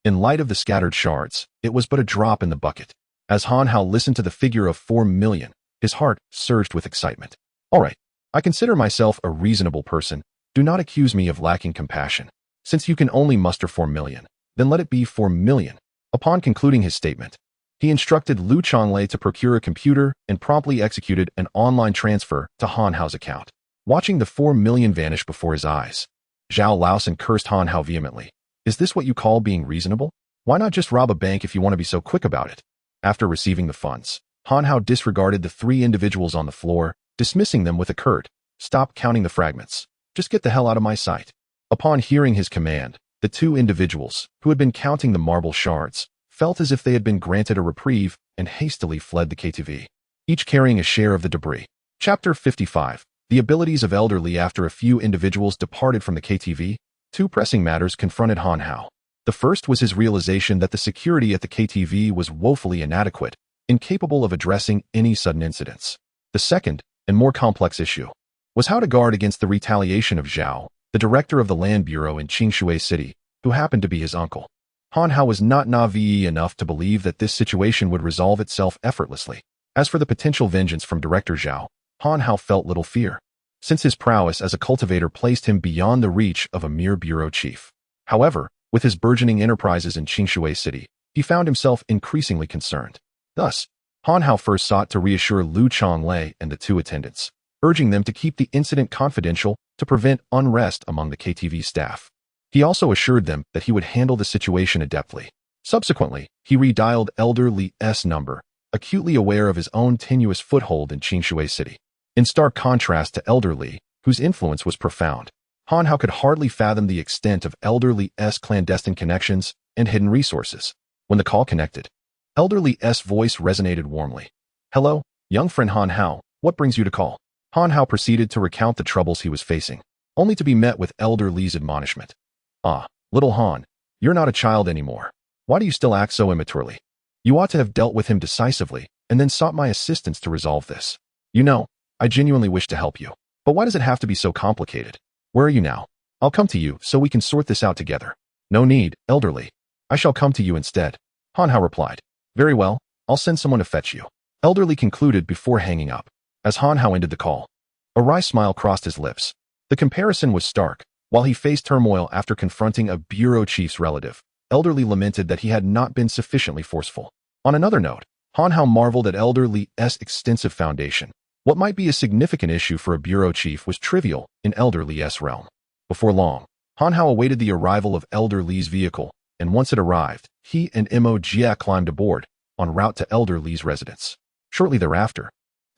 in light of the scattered shards, it was but a drop in the bucket. As Han Hao listened to the figure of 4 million, his heart surged with excitement. "All right, I consider myself a reasonable person. Do not accuse me of lacking compassion. Since you can only muster 4 million, then let it be 4 million. Upon concluding his statement, he instructed Lu Chonglei to procure a computer and promptly executed an online transfer to Han Hao's account. Watching the 4 million vanish before his eyes, Zhao Laosan cursed Han Hao vehemently. "Is this what you call being reasonable? Why not just rob a bank if you want to be so quick about it?" After receiving the funds, Han Hao disregarded the 3 individuals on the floor, dismissing them with a curt, "Stop counting the fragments. Just get the hell out of my sight." Upon hearing his command, the 2 individuals, who had been counting the marble shards, felt as if they had been granted a reprieve and hastily fled the KTV, each carrying a share of the debris. Chapter 55. The abilities of elderly. After a few individuals departed from the KTV, Two pressing matters confronted Han Hao. The first was his realization that the security at the KTV was woefully inadequate, incapable of addressing any sudden incidents. The second, and more complex issue, was how to guard against the retaliation of Zhao, the director of the Land Bureau in Qingshui City, who happened to be his uncle. Han Hao was not naive enough to believe that this situation would resolve itself effortlessly. As for the potential vengeance from Director Zhao, Han Hao felt little fear, since his prowess as a cultivator placed him beyond the reach of a mere bureau chief. However, with his burgeoning enterprises in Qingshui City, he found himself increasingly concerned. Thus, Han Hao first sought to reassure Lu Chonglei and the two attendants, urging them to keep the incident confidential to prevent unrest among the KTV staff. He also assured them that he would handle the situation adeptly. Subsequently, he redialed Elder Li's number, acutely aware of his own tenuous foothold in Qingshui City. In stark contrast to Elder Li, whose influence was profound, Han Hao could hardly fathom the extent of Elder Li's clandestine connections and hidden resources. When the call connected, Elder Li's voice resonated warmly. "Hello, young friend Han Hao, what brings you to call?" Han Hao proceeded to recount the troubles he was facing, only to be met with Elder Li's admonishment. "Ah, little Han, you're not a child anymore. Why do you still act so immaturely? You ought to have dealt with him decisively and then sought my assistance to resolve this. You know, I genuinely wish to help you. But why does it have to be so complicated? Where are you now? I'll come to you so we can sort this out together." "No need, Elder Li. I shall come to you instead," Han Hao replied. "Very well, I'll send someone to fetch you," Elder Li concluded before hanging up. As Han Hao ended the call, a wry smile crossed his lips. The comparison was stark. While he faced turmoil after confronting a bureau chief's relative, Elder Li lamented that he had not been sufficiently forceful. On another note, Han Hao marveled at Elder Li's extensive foundation. What might be a significant issue for a bureau chief was trivial in Elder Li's realm. Before long, Han Hao awaited the arrival of Elder Li's vehicle, and once it arrived, he and Mo Jia climbed aboard, en route to Elder Li's residence. Shortly thereafter,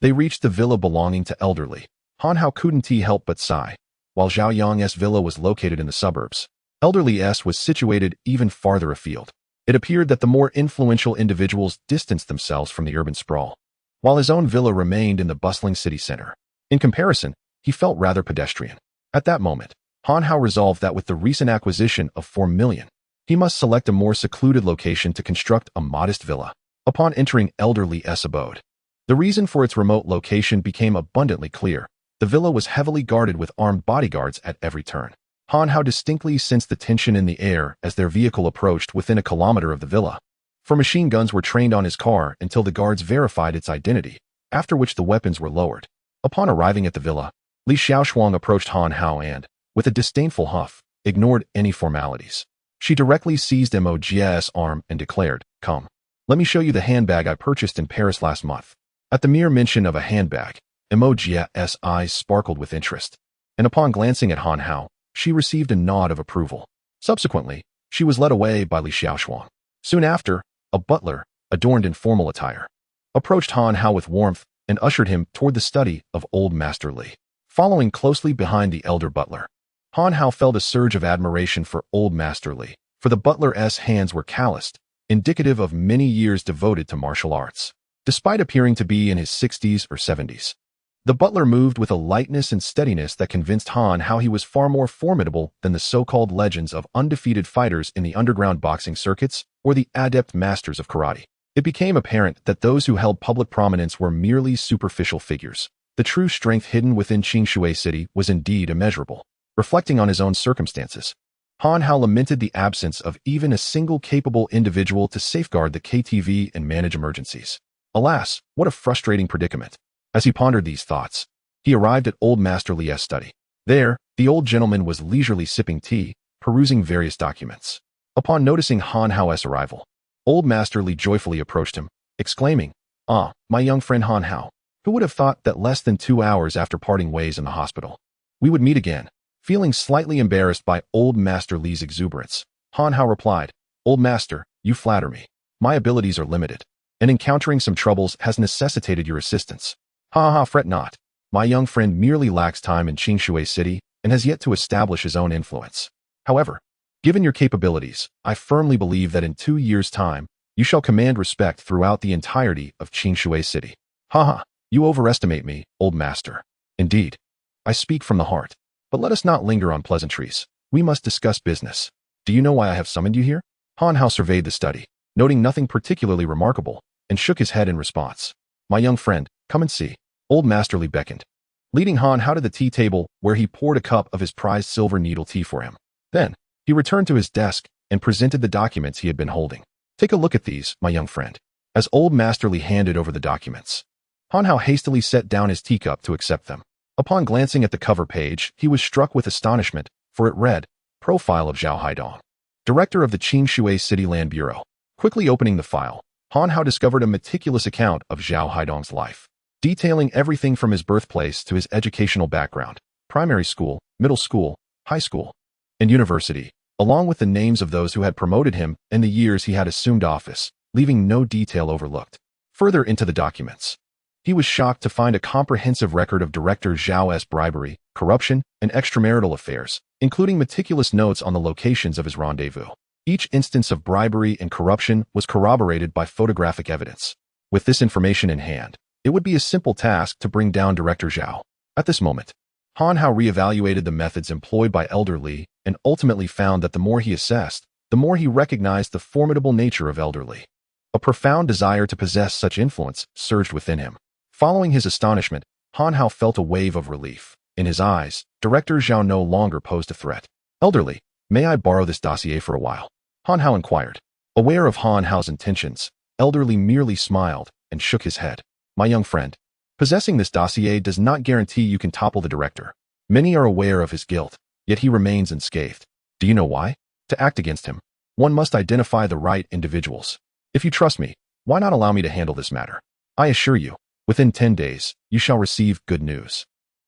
they reached the villa belonging to Elder Li. Han Hao couldn't help but sigh. While Zhao Yang's villa was located in the suburbs, Elder Li's was situated even farther afield. It appeared that the more influential individuals distanced themselves from the urban sprawl, while his own villa remained in the bustling city center. In comparison, he felt rather pedestrian. At that moment, Han Hao resolved that with the recent acquisition of 4 million, he must select a more secluded location to construct a modest villa. Upon entering Elder Li's abode, the reason for its remote location became abundantly clear. The villa was heavily guarded with armed bodyguards at every turn. Han Hao distinctly sensed the tension in the air as their vehicle approached within a kilometer of the villa. For machine guns were trained on his car until the guards verified its identity, after which the weapons were lowered. Upon arriving at the villa, Li Xiaoshuang approached Han Hao and, with a disdainful huff, ignored any formalities. She directly seized Mo Jia's arm and declared, "Come, let me show you the handbag I purchased in Paris last month." At the mere mention of a handbag, Mo Jia's eyes sparkled with interest, and upon glancing at Han Hao, she received a nod of approval. Subsequently, she was led away by Li Xiaoshuang. Soon after, a butler, adorned in formal attire, approached Han Hao with warmth and ushered him toward the study of Old Master Li. Following closely behind the elder butler, Han Hao felt a surge of admiration for Old Master Li, for the butler's hands were calloused, indicative of many years devoted to martial arts. Despite appearing to be in his 60s or 70s, the butler moved with a lightness and steadiness that convinced Han Hao he was far more formidable than the so-called legends of undefeated fighters in the underground boxing circuits or the adept masters of karate. It became apparent that those who held public prominence were merely superficial figures. The true strength hidden within Qingshui City was indeed immeasurable. Reflecting on his own circumstances, Han Hao lamented the absence of even a single capable individual to safeguard the KTV and manage emergencies. Alas, what a frustrating predicament. As he pondered these thoughts, he arrived at Old Master Li's study. There, the old gentleman was leisurely sipping tea, perusing various documents. Upon noticing Han Hao's arrival, Old Master Li joyfully approached him, exclaiming, "Ah, my young friend Han Hao, who would have thought that less than 2 hours after parting ways in the hospital, we would meet again?" Feeling slightly embarrassed by Old Master Li's exuberance, Han Hao replied, "Old Master, you flatter me. My abilities are limited, and encountering some troubles has necessitated your assistance. Ha, fret not. My young friend merely lacks time in Qingshui City and has yet to establish his own influence. However, given your capabilities, I firmly believe that in 2 years' time, you shall command respect throughout the entirety of Qingshui City." You overestimate me, Old Master. Indeed, I speak from the heart. But let us not linger on pleasantries. We must discuss business. Do you know why I have summoned you here? Han Hao surveyed the study, noting nothing particularly remarkable, and shook his head in response. My young friend, come and see. Old Masterly beckoned, leading Han Hao to the tea table where he poured a cup of his prized silver needle tea for him. Then, he returned to his desk and presented the documents he had been holding. Take a look at these, my young friend. As Old Masterly handed over the documents, Han Hao hastily set down his teacup to accept them. Upon glancing at the cover page, he was struck with astonishment, for it read, Profile of Zhao Haidong, Director of the Qingshui City Land Bureau. Quickly opening the file, Han Hao discovered a meticulous account of Zhao Haidong's life, detailing everything from his birthplace to his educational background, primary school, middle school, high school, and university, along with the names of those who had promoted him and the years he had assumed office, leaving no detail overlooked. Further into the documents, he was shocked to find a comprehensive record of Director Zhao's bribery, corruption, and extramarital affairs, including meticulous notes on the locations of his rendezvous. Each instance of bribery and corruption was corroborated by photographic evidence. With this information in hand, it would be a simple task to bring down Director Zhao. At this moment, Han Hao reevaluated the methods employed by Elder Li and ultimately found that the more he assessed, the more he recognized the formidable nature of Elder Li. A profound desire to possess such influence surged within him. Following his astonishment, Han Hao felt a wave of relief. In his eyes, Director Zhao no longer posed a threat. Elder Li, may I borrow this dossier for a while? Han Hao inquired. Aware of Han Hao's intentions, Elder Li merely smiled and shook his head. My young friend, possessing this dossier does not guarantee you can topple the director. Many are aware of his guilt, yet he remains unscathed. Do you know why? To act against him, one must identify the right individuals. If you trust me, why not allow me to handle this matter? I assure you, within 10 days, you shall receive good news.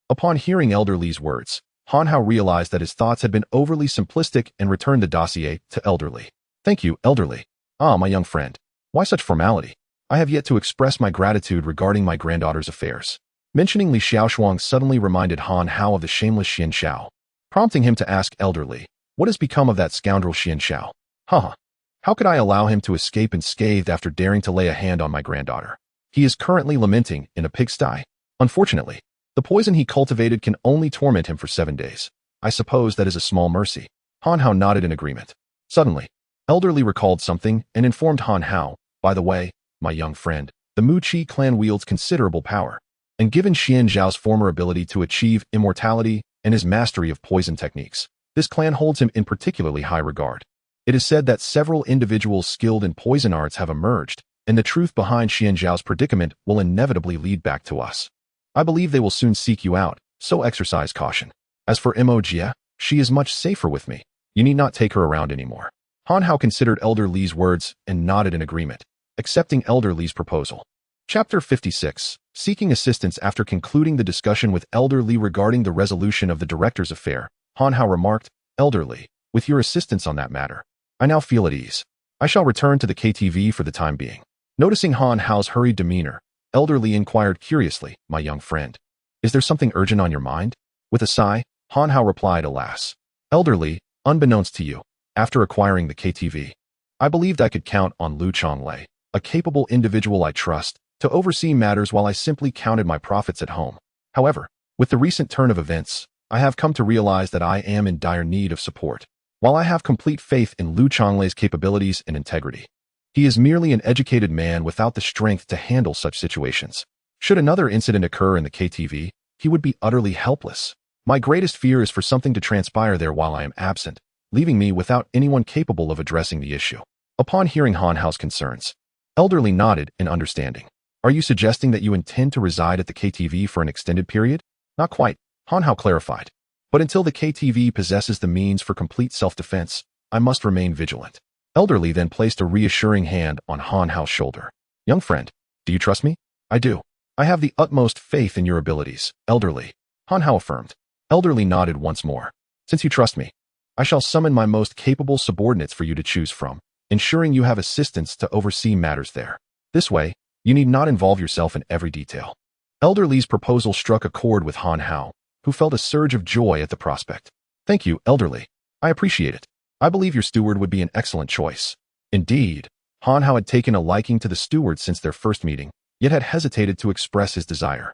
Upon hearing Elder Li's words, Han Hao realized that his thoughts had been overly simplistic and returned the dossier to Elder Li. Thank you, Elder Li. Ah, my young friend. Why such formality? I have yet to express my gratitude regarding my granddaughter's affairs. Mentioning Li Xiaoshuang suddenly reminded Han Hao of the shameless Xian Xiao, prompting him to ask Elder Li, what has become of that scoundrel Xian Xiao? Haha. How could I allow him to escape unscathed after daring to lay a hand on my granddaughter? He is currently lamenting in a pigsty. Unfortunately, the poison he cultivated can only torment him for 7 days. I suppose that is a small mercy. Han Hao nodded in agreement. Suddenly, Elder Li recalled something and informed Han Hao, by the way, my young friend, the Mu Qi clan wields considerable power, and given Xian Zhao's former ability to achieve immortality and his mastery of poison techniques, this clan holds him in particularly high regard. It is said that several individuals skilled in poison arts have emerged, and the truth behind Xian Zhao's predicament will inevitably lead back to us. I believe they will soon seek you out, so exercise caution. As for Mo Jie, she is much safer with me. You need not take her around anymore. Han Hao considered Elder Li's words and nodded in agreement, accepting Elder Li's proposal. Chapter 56. Seeking assistance. After concluding the discussion with Elder Li regarding the resolution of the director's affair, Han Hao remarked, Elder Li, with your assistance on that matter, I now feel at ease. I shall return to the KTV for the time being. Noticing Han Hao's hurried demeanor, Elder Li inquired curiously, my young friend, is there something urgent on your mind? With a sigh, Han Hao replied, alas. Elder Li, unbeknownst to you, after acquiring the KTV, I believed I could count on Lu Chonglei, a capable individual I trust, to oversee matters while I simply counted my profits at home. However, with the recent turn of events, I have come to realize that I am in dire need of support. While I have complete faith in Lu Chonglei's capabilities and integrity, he is merely an educated man without the strength to handle such situations. Should another incident occur in the KTV, he would be utterly helpless. My greatest fear is for something to transpire there while I am absent, leaving me without anyone capable of addressing the issue. Upon hearing Han Hao's concerns, Elder Li nodded in understanding. Are you suggesting that you intend to reside at the KTV for an extended period? Not quite, Han Hao clarified. But until the KTV possesses the means for complete self-defense, I must remain vigilant. Elder Li then placed a reassuring hand on Han Hao's shoulder. Young friend, do you trust me? I do. I have the utmost faith in your abilities, Elder Li. Han Hao affirmed. Elder Li nodded once more. Since you trust me, I shall summon my most capable subordinates for you to choose from, ensuring you have assistance to oversee matters there. This way, you need not involve yourself in every detail. Elder Li's proposal struck a chord with Han Hao, who felt a surge of joy at the prospect. Thank you, Elder Li. I appreciate it. I believe your steward would be an excellent choice. Indeed, Han Hao had taken a liking to the steward since their first meeting, yet had hesitated to express his desire.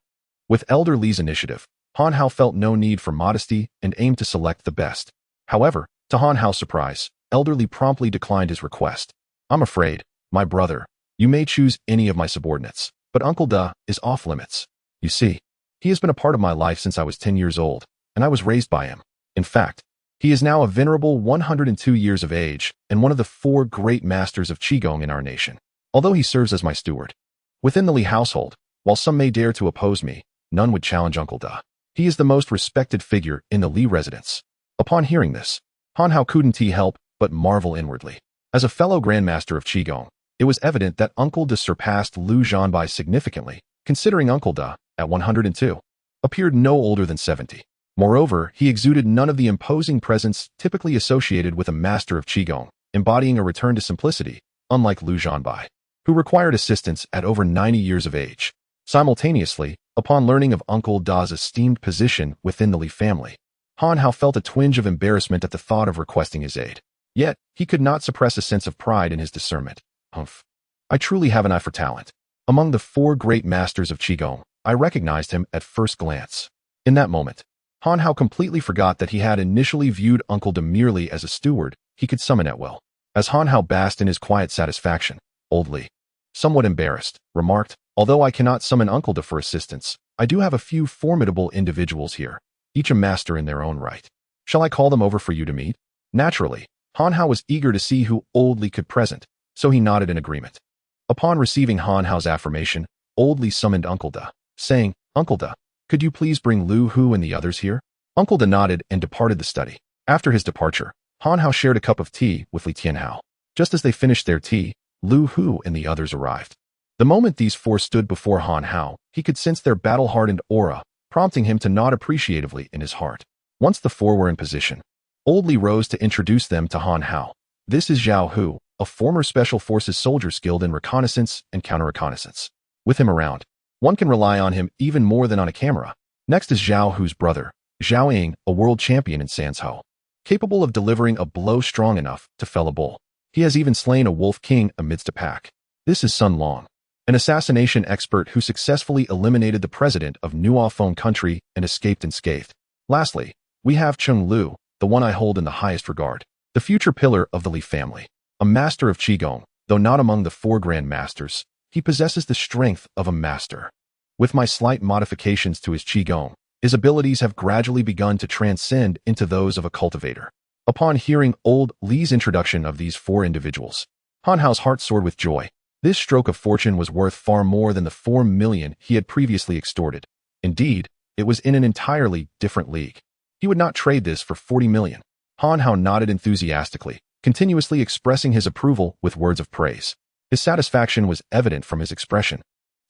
With Elder Li's initiative, Han Hao felt no need for modesty and aimed to select the best. However, to Han Hao's surprise, Elder Li promptly declined his request. I'm afraid, my brother, you may choose any of my subordinates, but Uncle Da is off limits. You see, he has been a part of my life since I was 10 years old, and I was raised by him. In fact, he is now a venerable 102 years of age and one of the 4 great masters of Qigong in our nation, although he serves as my steward. Within the Li household, while some may dare to oppose me, none would challenge Uncle Da. He is the most respected figure in the Li residence. Upon hearing this, Han Hao couldn't help but marvel inwardly. As a fellow grandmaster of Qigong, it was evident that Uncle Da surpassed Lu Zhanbai significantly, considering Uncle Da, at 102, appeared no older than 70. Moreover, he exuded none of the imposing presence typically associated with a master of Qigong, embodying a return to simplicity, unlike Lu Zhanbai, who required assistance at over 90 years of age. Simultaneously, upon learning of Uncle Da's esteemed position within the Li family, Han Hao felt a twinge of embarrassment at the thought of requesting his aid. Yet, he could not suppress a sense of pride in his discernment. Humph. I truly have an eye for talent. Among the 4 great masters of Qigong, I recognized him at first glance. In that moment, Han Hao completely forgot that he had initially viewed Uncle Da merely as a steward he could summon at will. As Han Hao basked in his quiet satisfaction, Old Li, somewhat embarrassed, remarked, although I cannot summon Uncle Da for assistance, I do have a few formidable individuals here, each a master in their own right. Shall I call them over for you to meet? Naturally, Han Hao was eager to see who Old Li could present, so he nodded in agreement. Upon receiving Han Hao's affirmation, Old Li summoned Uncle Da, saying, Uncle Da, could you please bring Lu Hu and the others here? Uncle Da nodded and departed the study. After his departure, Han Hao shared a cup of tea with Li Tianhao. Just as they finished their tea, Lu Hu and the others arrived. The moment these 4 stood before Han Hao, he could sense their battle-hardened aura, prompting him to nod appreciatively in his heart. Once the 4 were in position, Old Li rose to introduce them to Han Hao. This is Zhao Hu, a former Special Forces soldier skilled in reconnaissance and counter-reconnaissance. With him around, one can rely on him even more than on a camera. Next is Zhao Hu's brother, Zhao Ying, a world champion in Sanzhou, capable of delivering a blow strong enough to fell a bull. He has even slain a wolf king amidst a pack. This is Sun Long, an assassination expert who successfully eliminated the president of Nuofeng country and escaped unscathed. Lastly, we have Cheng Lu, the one I hold in the highest regard, the future pillar of the Li family. A master of Qigong, though not among the 4 grand masters, he possesses the strength of a master. With my slight modifications to his Qigong, his abilities have gradually begun to transcend into those of a cultivator. Upon hearing Old Li's introduction of these 4 individuals, Han Hao's heart soared with joy. This stroke of fortune was worth far more than the 4 million he had previously extorted. Indeed, it was in an entirely different league. He would not trade this for 40 million. Han Hao nodded enthusiastically, continuously expressing his approval with words of praise. His satisfaction was evident from his expression.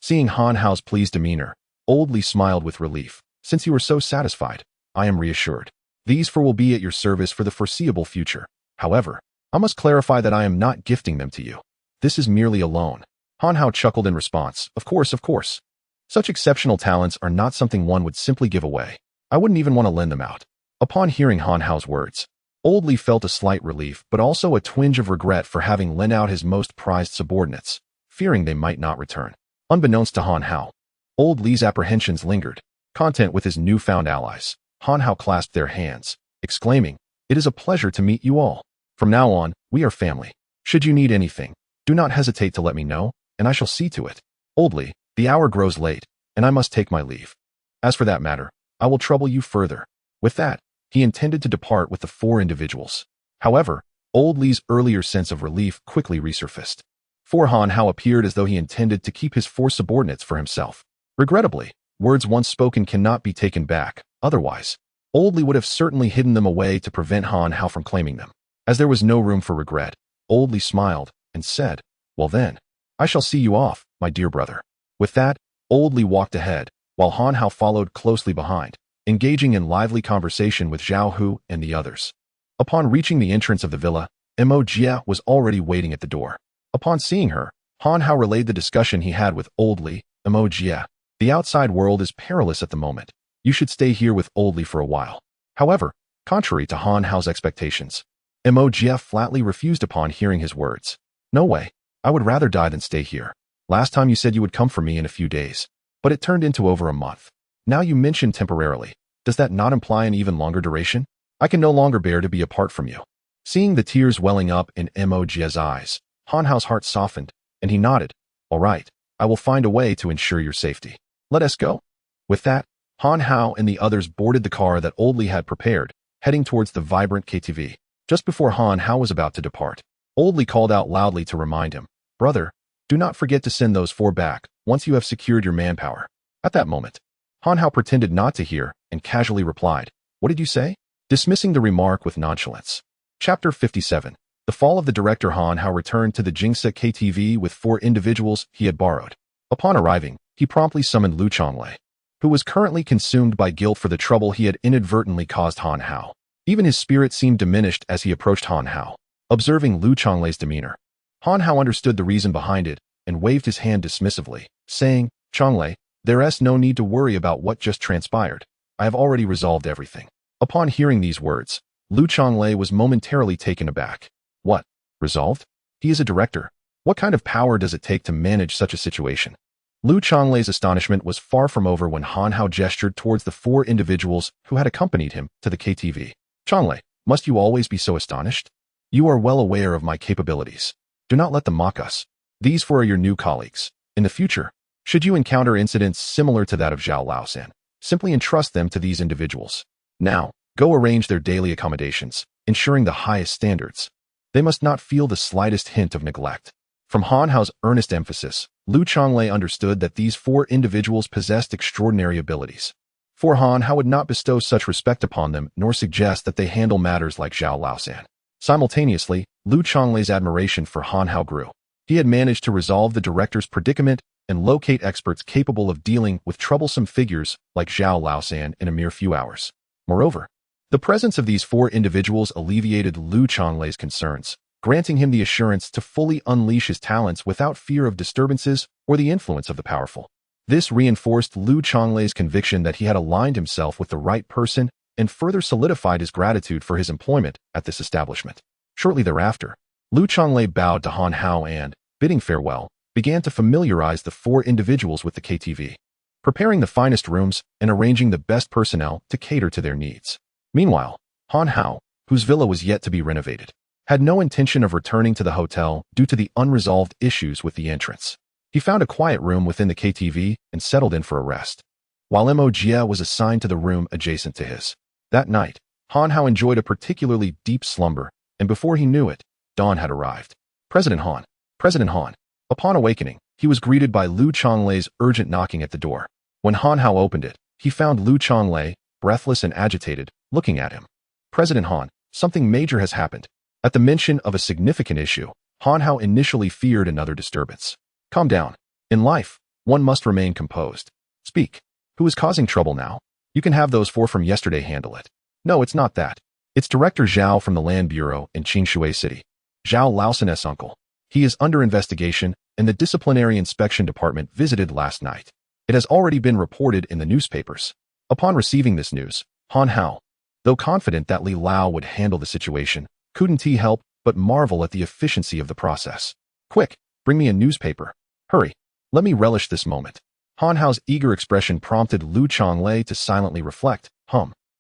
Seeing Han Hao's pleased demeanor, Old Li smiled with relief. Since you are so satisfied, I am reassured. These 4 will be at your service for the foreseeable future. However, I must clarify that I am not gifting them to you. This is merely a loan. Han Hao chuckled in response. Of course, of course. Such exceptional talents are not something one would simply give away. I wouldn't even want to lend them out. Upon hearing Han Hao's words, Old Li felt a slight relief but also a twinge of regret for having lent out his most prized subordinates, fearing they might not return. Unbeknownst to Han Hao, Old Li's apprehensions lingered. Content with his newfound allies, Han Hao clasped their hands, exclaiming, It is a pleasure to meet you all. From now on, we are family. Should you need anything, do not hesitate to let me know, and I shall see to it. Old Li, the hour grows late, and I must take my leave. As for that matter, I will trouble you further. With that, he intended to depart with the 4 individuals. However, Old Li's earlier sense of relief quickly resurfaced. For Han Hao appeared as though he intended to keep his 4 subordinates for himself. Regrettably, words once spoken cannot be taken back, otherwise, Old Li would have certainly hidden them away to prevent Han Hao from claiming them. As there was no room for regret, Old Li smiled and said, Well then, I shall see you off, my dear brother. With that, Old Li walked ahead, while Han Hao followed closely behind, engaging in lively conversation with Zhao Hu and the others. Upon reaching the entrance of the villa, Mo Jia was already waiting at the door. Upon seeing her, Han Hao relayed the discussion he had with Old Li. Mo Jia, the outside world is perilous at the moment. You should stay here with Old Li for a while. However, contrary to Han Hao's expectations, Mo Jia flatly refused upon hearing his words. No way. I would rather die than stay here. Last time you said you would come for me in a few days, but it turned into over a month. Now you mention temporarily. Does that not imply an even longer duration? I can no longer bear to be apart from you." Seeing the tears welling up in Mo's eyes, Han Hao's heart softened, and he nodded. "All right, I will find a way to ensure your safety. Let us go." With that, Han Hao and the others boarded the car that Old Li had prepared, heading towards the vibrant KTV. Just before Han Hao was about to depart, Old Li called out loudly to remind him, "Brother, do not forget to send those 4 back once you have secured your manpower." At that moment, Han Hao pretended not to hear and casually replied, "What did you say?" dismissing the remark with nonchalance. Chapter 57. The fall of the director. Han Hao returned to the Jingse KTV with 4 individuals he had borrowed. Upon arriving, he promptly summoned Lu Chonglei, who was currently consumed by guilt for the trouble he had inadvertently caused Han Hao. Even his spirit seemed diminished as he approached Han Hao. Observing Lu Chonglei's demeanor, Han Hao understood the reason behind it and waved his hand dismissively, saying, "Chonglei, there's no need to worry about what just transpired. I have already resolved everything." Upon hearing these words, Lu Chonglei was momentarily taken aback. What? Resolved? He is a director. What kind of power does it take to manage such a situation? Lu Chonglei's astonishment was far from over when Han Hao gestured towards the 4 individuals who had accompanied him to the KTV. "Chonglei, must you always be so astonished? You are well aware of my capabilities. Do not let them mock us. These 4 are your new colleagues. In the future, should you encounter incidents similar to that of Zhao Laosan, simply entrust them to these individuals. Now, go arrange their daily accommodations, ensuring the highest standards. They must not feel the slightest hint of neglect." From Han Hao's earnest emphasis, Lu Chonglei understood that these 4 individuals possessed extraordinary abilities. For Han Hao would not bestow such respect upon them nor suggest that they handle matters like Zhao Laosan. Simultaneously, Lu Chonglei's admiration for Han Hao grew. He had managed to resolve the director's predicament and locate experts capable of dealing with troublesome figures like Zhao Laosan in a mere few hours. Moreover, the presence of these 4 individuals alleviated Lu Chonglei's concerns, granting him the assurance to fully unleash his talents without fear of disturbances or the influence of the powerful. This reinforced Lu Chonglei's conviction that he had aligned himself with the right person and further solidified his gratitude for his employment at this establishment. Shortly thereafter, Lu Chonglei bowed to Han Hao and, bidding farewell, began to familiarize the 4 individuals with the KTV, preparing the finest rooms and arranging the best personnel to cater to their needs. Meanwhile, Han Hao, whose villa was yet to be renovated, had no intention of returning to the hotel due to the unresolved issues with the entrance. He found a quiet room within the KTV and settled in for a rest, while Mo Jie was assigned to the room adjacent to his. That night, Han Hao enjoyed a particularly deep slumber, and before he knew it, dawn had arrived. President Han. President Han. Upon awakening, he was greeted by Lu Chonglei's urgent knocking at the door. When Han Hao opened it, he found Lu Chonglei, breathless and agitated, looking at him. "President Han, something major has happened." At the mention of a significant issue, Han Hao initially feared another disturbance. "Calm down. In life, one must remain composed. Speak. Who is causing trouble now? You can have those 4 from yesterday handle it." "No, it's not that. It's Director Zhao from the Land Bureau in Qingshui City. Zhao Laosan's uncle. He is under investigation, and the Disciplinary Inspection Department visited last night. It has already been reported in the newspapers." Upon receiving this news, Han Hao, though confident that Li Lao would handle the situation, couldn't he help but marvel at the efficiency of the process. "Quick, bring me a newspaper. Hurry. Let me relish this moment." Han Hao's eager expression prompted Lu Chonglei to silently reflect.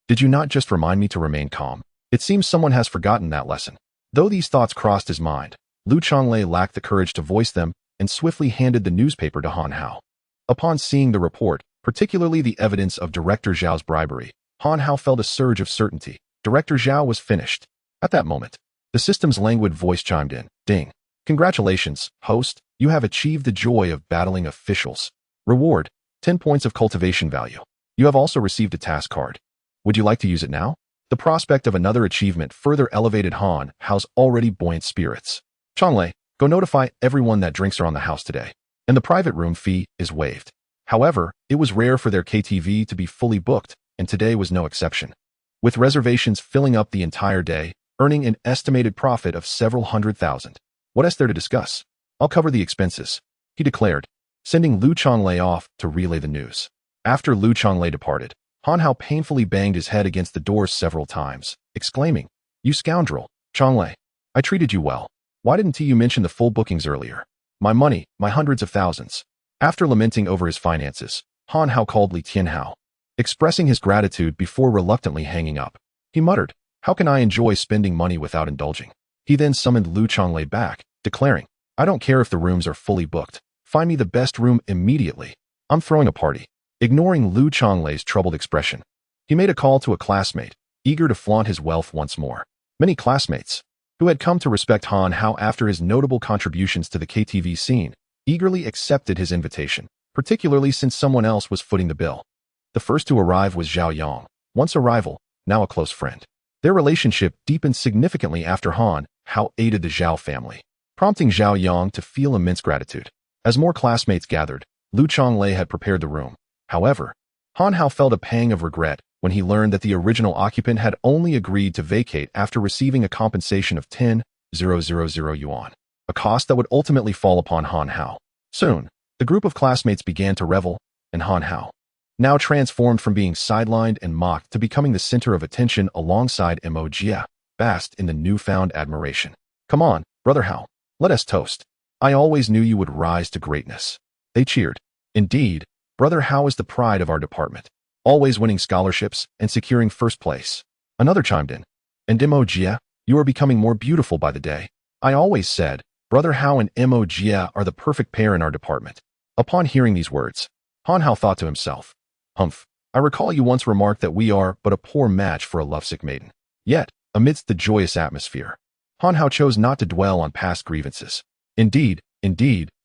Did you not just remind me to remain calm? It seems someone has forgotten that lesson." Though these thoughts crossed his mind, Lu Chonglei lacked the courage to voice them and swiftly handed the newspaper to Han Hao. Upon seeing the report, particularly the evidence of Director Zhao's bribery, Han Hao felt a surge of certainty. Director Zhao was finished. At that moment, the system's languid voice chimed in. "Ding. Congratulations, host. You have achieved the joy of battling officials. Reward, 10 points of cultivation value. You have also received a task card. Would you like to use it now?" The prospect of another achievement further elevated Han Hao's already buoyant spirits. "Chonglei, go notify everyone that drinks are on the house today, and the private room fee is waived." However, it was rare for their KTV to be fully booked, and today was no exception. With reservations filling up the entire day, earning an estimated profit of several hundred thousand. "What is there to discuss? I'll cover the expenses," he declared, sending Lu Chonglei off to relay the news. After Lu Chonglei departed, Han Hao painfully banged his head against the door several times, exclaiming, "You scoundrel, Chonglei. I treated you well. Why didn't you mention the full bookings earlier? My money, my hundreds of thousands." After lamenting over his finances, Han Hao called Li Tianhao, expressing his gratitude before reluctantly hanging up. He muttered, How can I enjoy spending money without indulging? He then summoned Lu Chonglei back, declaring, I don't care if the rooms are fully booked. Find me the best room immediately. I'm throwing a party. Ignoring Lu Chonglei's troubled expression, he made a call to a classmate, eager to flaunt his wealth once more. Many classmates, who had come to respect Han Hao after his notable contributions to the KTV scene, eagerly accepted his invitation, particularly since someone else was footing the bill. The first to arrive was Zhao Yang, once a rival, now a close friend. Their relationship deepened significantly after Han Hao aided the Zhao family, prompting Zhao Yang to feel immense gratitude. As more classmates gathered, Lu Chonglei had prepared the room. However, Han Hao felt a pang of regret when he learned that the original occupant had only agreed to vacate after receiving a compensation of 10,000 yuan, a cost that would ultimately fall upon Han Hao. Soon, the group of classmates began to revel, and Han Hao, now transformed from being sidelined and mocked to becoming the center of attention alongside Mo Jia, basked in the newfound admiration. Come on, brother Hao, let us toast. I always knew you would rise to greatness. They cheered. Indeed, brother Hao is the pride of our department, always winning scholarships and securing first place. Another chimed in. And Mo Jia, you are becoming more beautiful by the day. I always said, brother Hao and Mo Jia are the perfect pair in our department. Upon hearing these words, Han Hao thought to himself, Humph, I recall you once remarked that we are but a poor match for a lovesick maiden. Yet, amidst the joyous atmosphere, Han Hao chose not to dwell on past grievances. Indeed,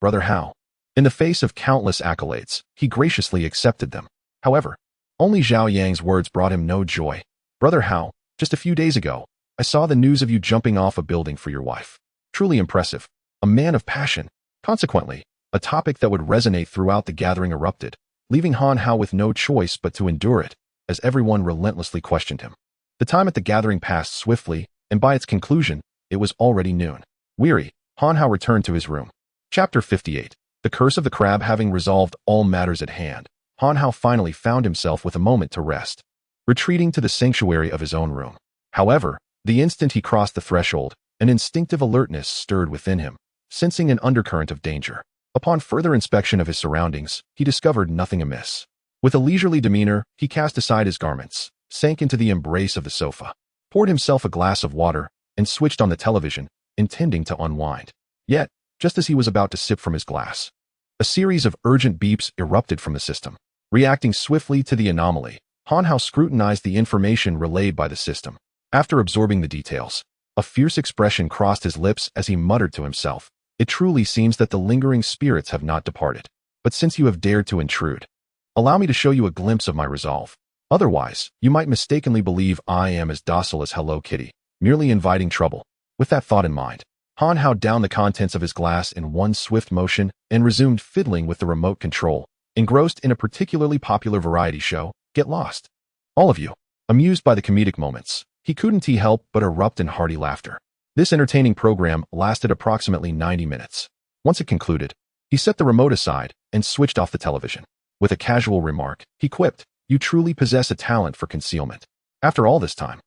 brother Hao. In the face of countless accolades, he graciously accepted them. However, only Zhao Yang's words brought him no joy. Brother Hao, just a few days ago, I saw the news of you jumping off a building for your wife. Truly impressive. A man of passion. Consequently, a topic that would resonate throughout the gathering erupted, leaving Han Hao with no choice but to endure it, as everyone relentlessly questioned him. The time at the gathering passed swiftly, and by its conclusion, it was already noon. Weary, Han Hao returned to his room. Chapter 58. The Curse of the Crab. Having resolved all matters at hand, Han Hao finally found himself with a moment to rest, retreating to the sanctuary of his own room. However, the instant he crossed the threshold, an instinctive alertness stirred within him, sensing an undercurrent of danger. Upon further inspection of his surroundings, he discovered nothing amiss. With a leisurely demeanor, he cast aside his garments, sank into the embrace of the sofa, poured himself a glass of water, and switched on the television, intending to unwind. Yet, just as he was about to sip from his glass, a series of urgent beeps erupted from the system. Reacting swiftly to the anomaly, Han Hao scrutinized the information relayed by the system. After absorbing the details, a fierce expression crossed his lips as he muttered to himself, It truly seems that the lingering spirits have not departed. But since you have dared to intrude, allow me to show you a glimpse of my resolve. Otherwise, you might mistakenly believe I am as docile as Hello Kitty, merely inviting trouble. With that thought in mind, Han Hao downed the contents of his glass in one swift motion and resumed fiddling with the remote control, engrossed in a particularly popular variety show, Get Lost. All of you, amused by the comedic moments, he couldn't help but erupt in hearty laughter. This entertaining program lasted approximately 90 minutes. Once it concluded, he set the remote aside and switched off the television. With a casual remark, he quipped, You truly possess a talent for concealment. After all this time,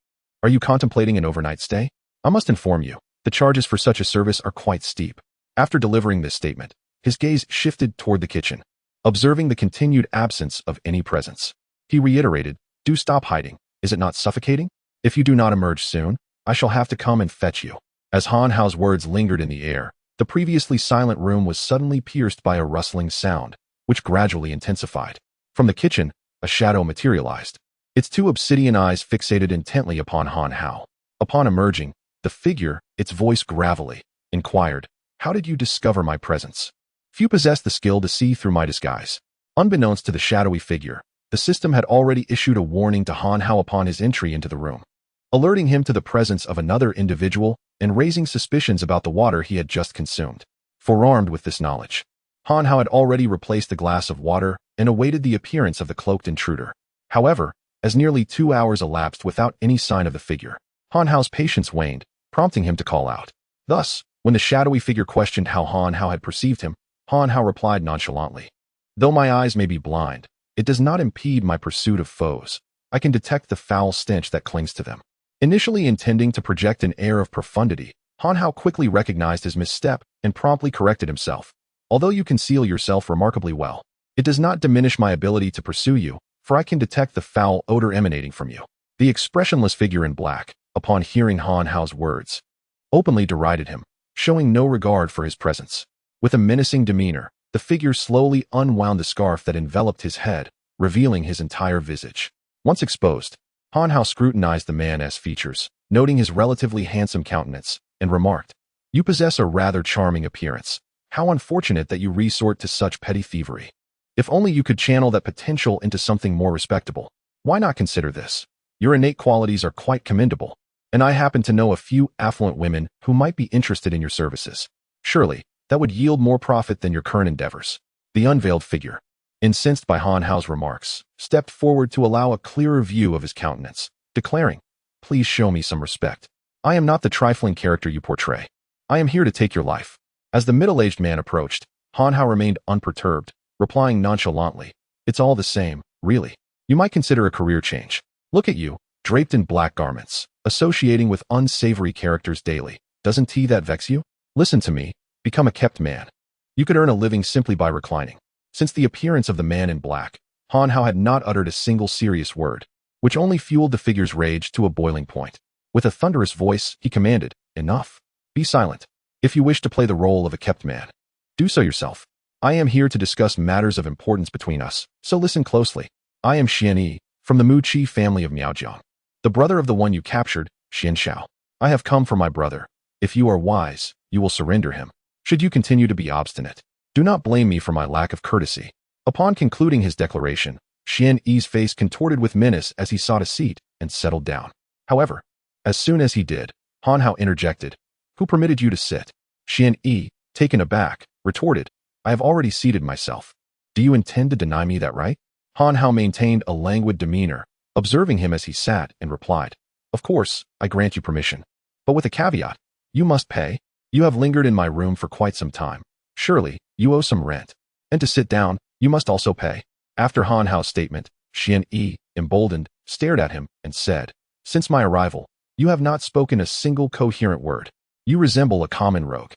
are you contemplating an overnight stay? I must inform you, the charges for such a service are quite steep. After delivering this statement, his gaze shifted toward the kitchen. Observing the continued absence of any presence, he reiterated, Do stop hiding. Is it not suffocating? If you do not emerge soon, I shall have to come and fetch you. As Han Hao's words lingered in the air, the previously silent room was suddenly pierced by a rustling sound, which gradually intensified. From the kitchen, a shadow materialized, its two obsidian eyes fixated intently upon Han Hao. Upon emerging, the figure, its voice gravelly, inquired, How did you discover my presence? Few possess the skill to see through my disguise. Unbeknownst to the shadowy figure, the system had already issued a warning to Han Hao upon his entry into the room, alerting him to the presence of another individual and raising suspicions about the water he had just consumed. Forearmed with this knowledge, Han Hao had already replaced the glass of water and awaited the appearance of the cloaked intruder. However, as nearly 2 hours elapsed without any sign of the figure, Han Hao's patience waned, prompting him to call out. Thus, when the shadowy figure questioned how Han Hao had perceived him, Han Hao replied nonchalantly, Though my eyes may be blind, it does not impede my pursuit of foes. I can detect the foul stench that clings to them. Initially intending to project an air of profundity, Han Hao quickly recognized his misstep and promptly corrected himself. Although you conceal yourself remarkably well, it does not diminish my ability to pursue you, for I can detect the foul odor emanating from you. The expressionless figure in black, upon hearing Han Hao's words, openly derided him, showing no regard for his presence. With a menacing demeanor, the figure slowly unwound the scarf that enveloped his head, revealing his entire visage. Once exposed, Han Hao scrutinized the man's features, noting his relatively handsome countenance, and remarked, "You possess a rather charming appearance. How unfortunate that you resort to such petty thievery. If only you could channel that potential into something more respectable. Why not consider this? Your innate qualities are quite commendable, and I happen to know a few affluent women who might be interested in your services. Surely, that would yield more profit than your current endeavors." The unveiled figure, incensed by Han Hao's remarks, stepped forward to allow a clearer view of his countenance, declaring, "Please show me some respect. I am not the trifling character you portray. I am here to take your life." As the middle-aged man approached, Han Hao remained unperturbed, replying nonchalantly, "It's all the same, really. You might consider a career change. Look at you, draped in black garments, associating with unsavory characters daily. Doesn't that vex you? Listen to me, become a kept man. You could earn a living simply by reclining." Since the appearance of the man in black, Han Hao had not uttered a single serious word, which only fueled the figure's rage to a boiling point. With a thunderous voice, he commanded, "Enough. Be silent. If you wish to play the role of a kept man, do so yourself. I am here to discuss matters of importance between us, so listen closely. I am Xian Yi, from the Mu Qi family of Miaojiang, the brother of the one you captured, Xian Xiao. I have come for my brother. If you are wise, you will surrender him. Should you continue to be obstinate, do not blame me for my lack of courtesy." Upon concluding his declaration, Xian Yi's face contorted with menace as he sought a seat and settled down. However, as soon as he did, Han Hao interjected, "Who permitted you to sit?" Xian Yi, taken aback, retorted, "I have already seated myself. Do you intend to deny me that right?" Han Hao maintained a languid demeanor, observing him as he sat, and replied, "Of course, I grant you permission. But with a caveat. You must pay. You have lingered in my room for quite some time. Surely, you owe some rent. And to sit down, you must also pay." After Han Hao's statement, Xian Yi, emboldened, stared at him and said, "Since my arrival, you have not spoken a single coherent word. You resemble a common rogue.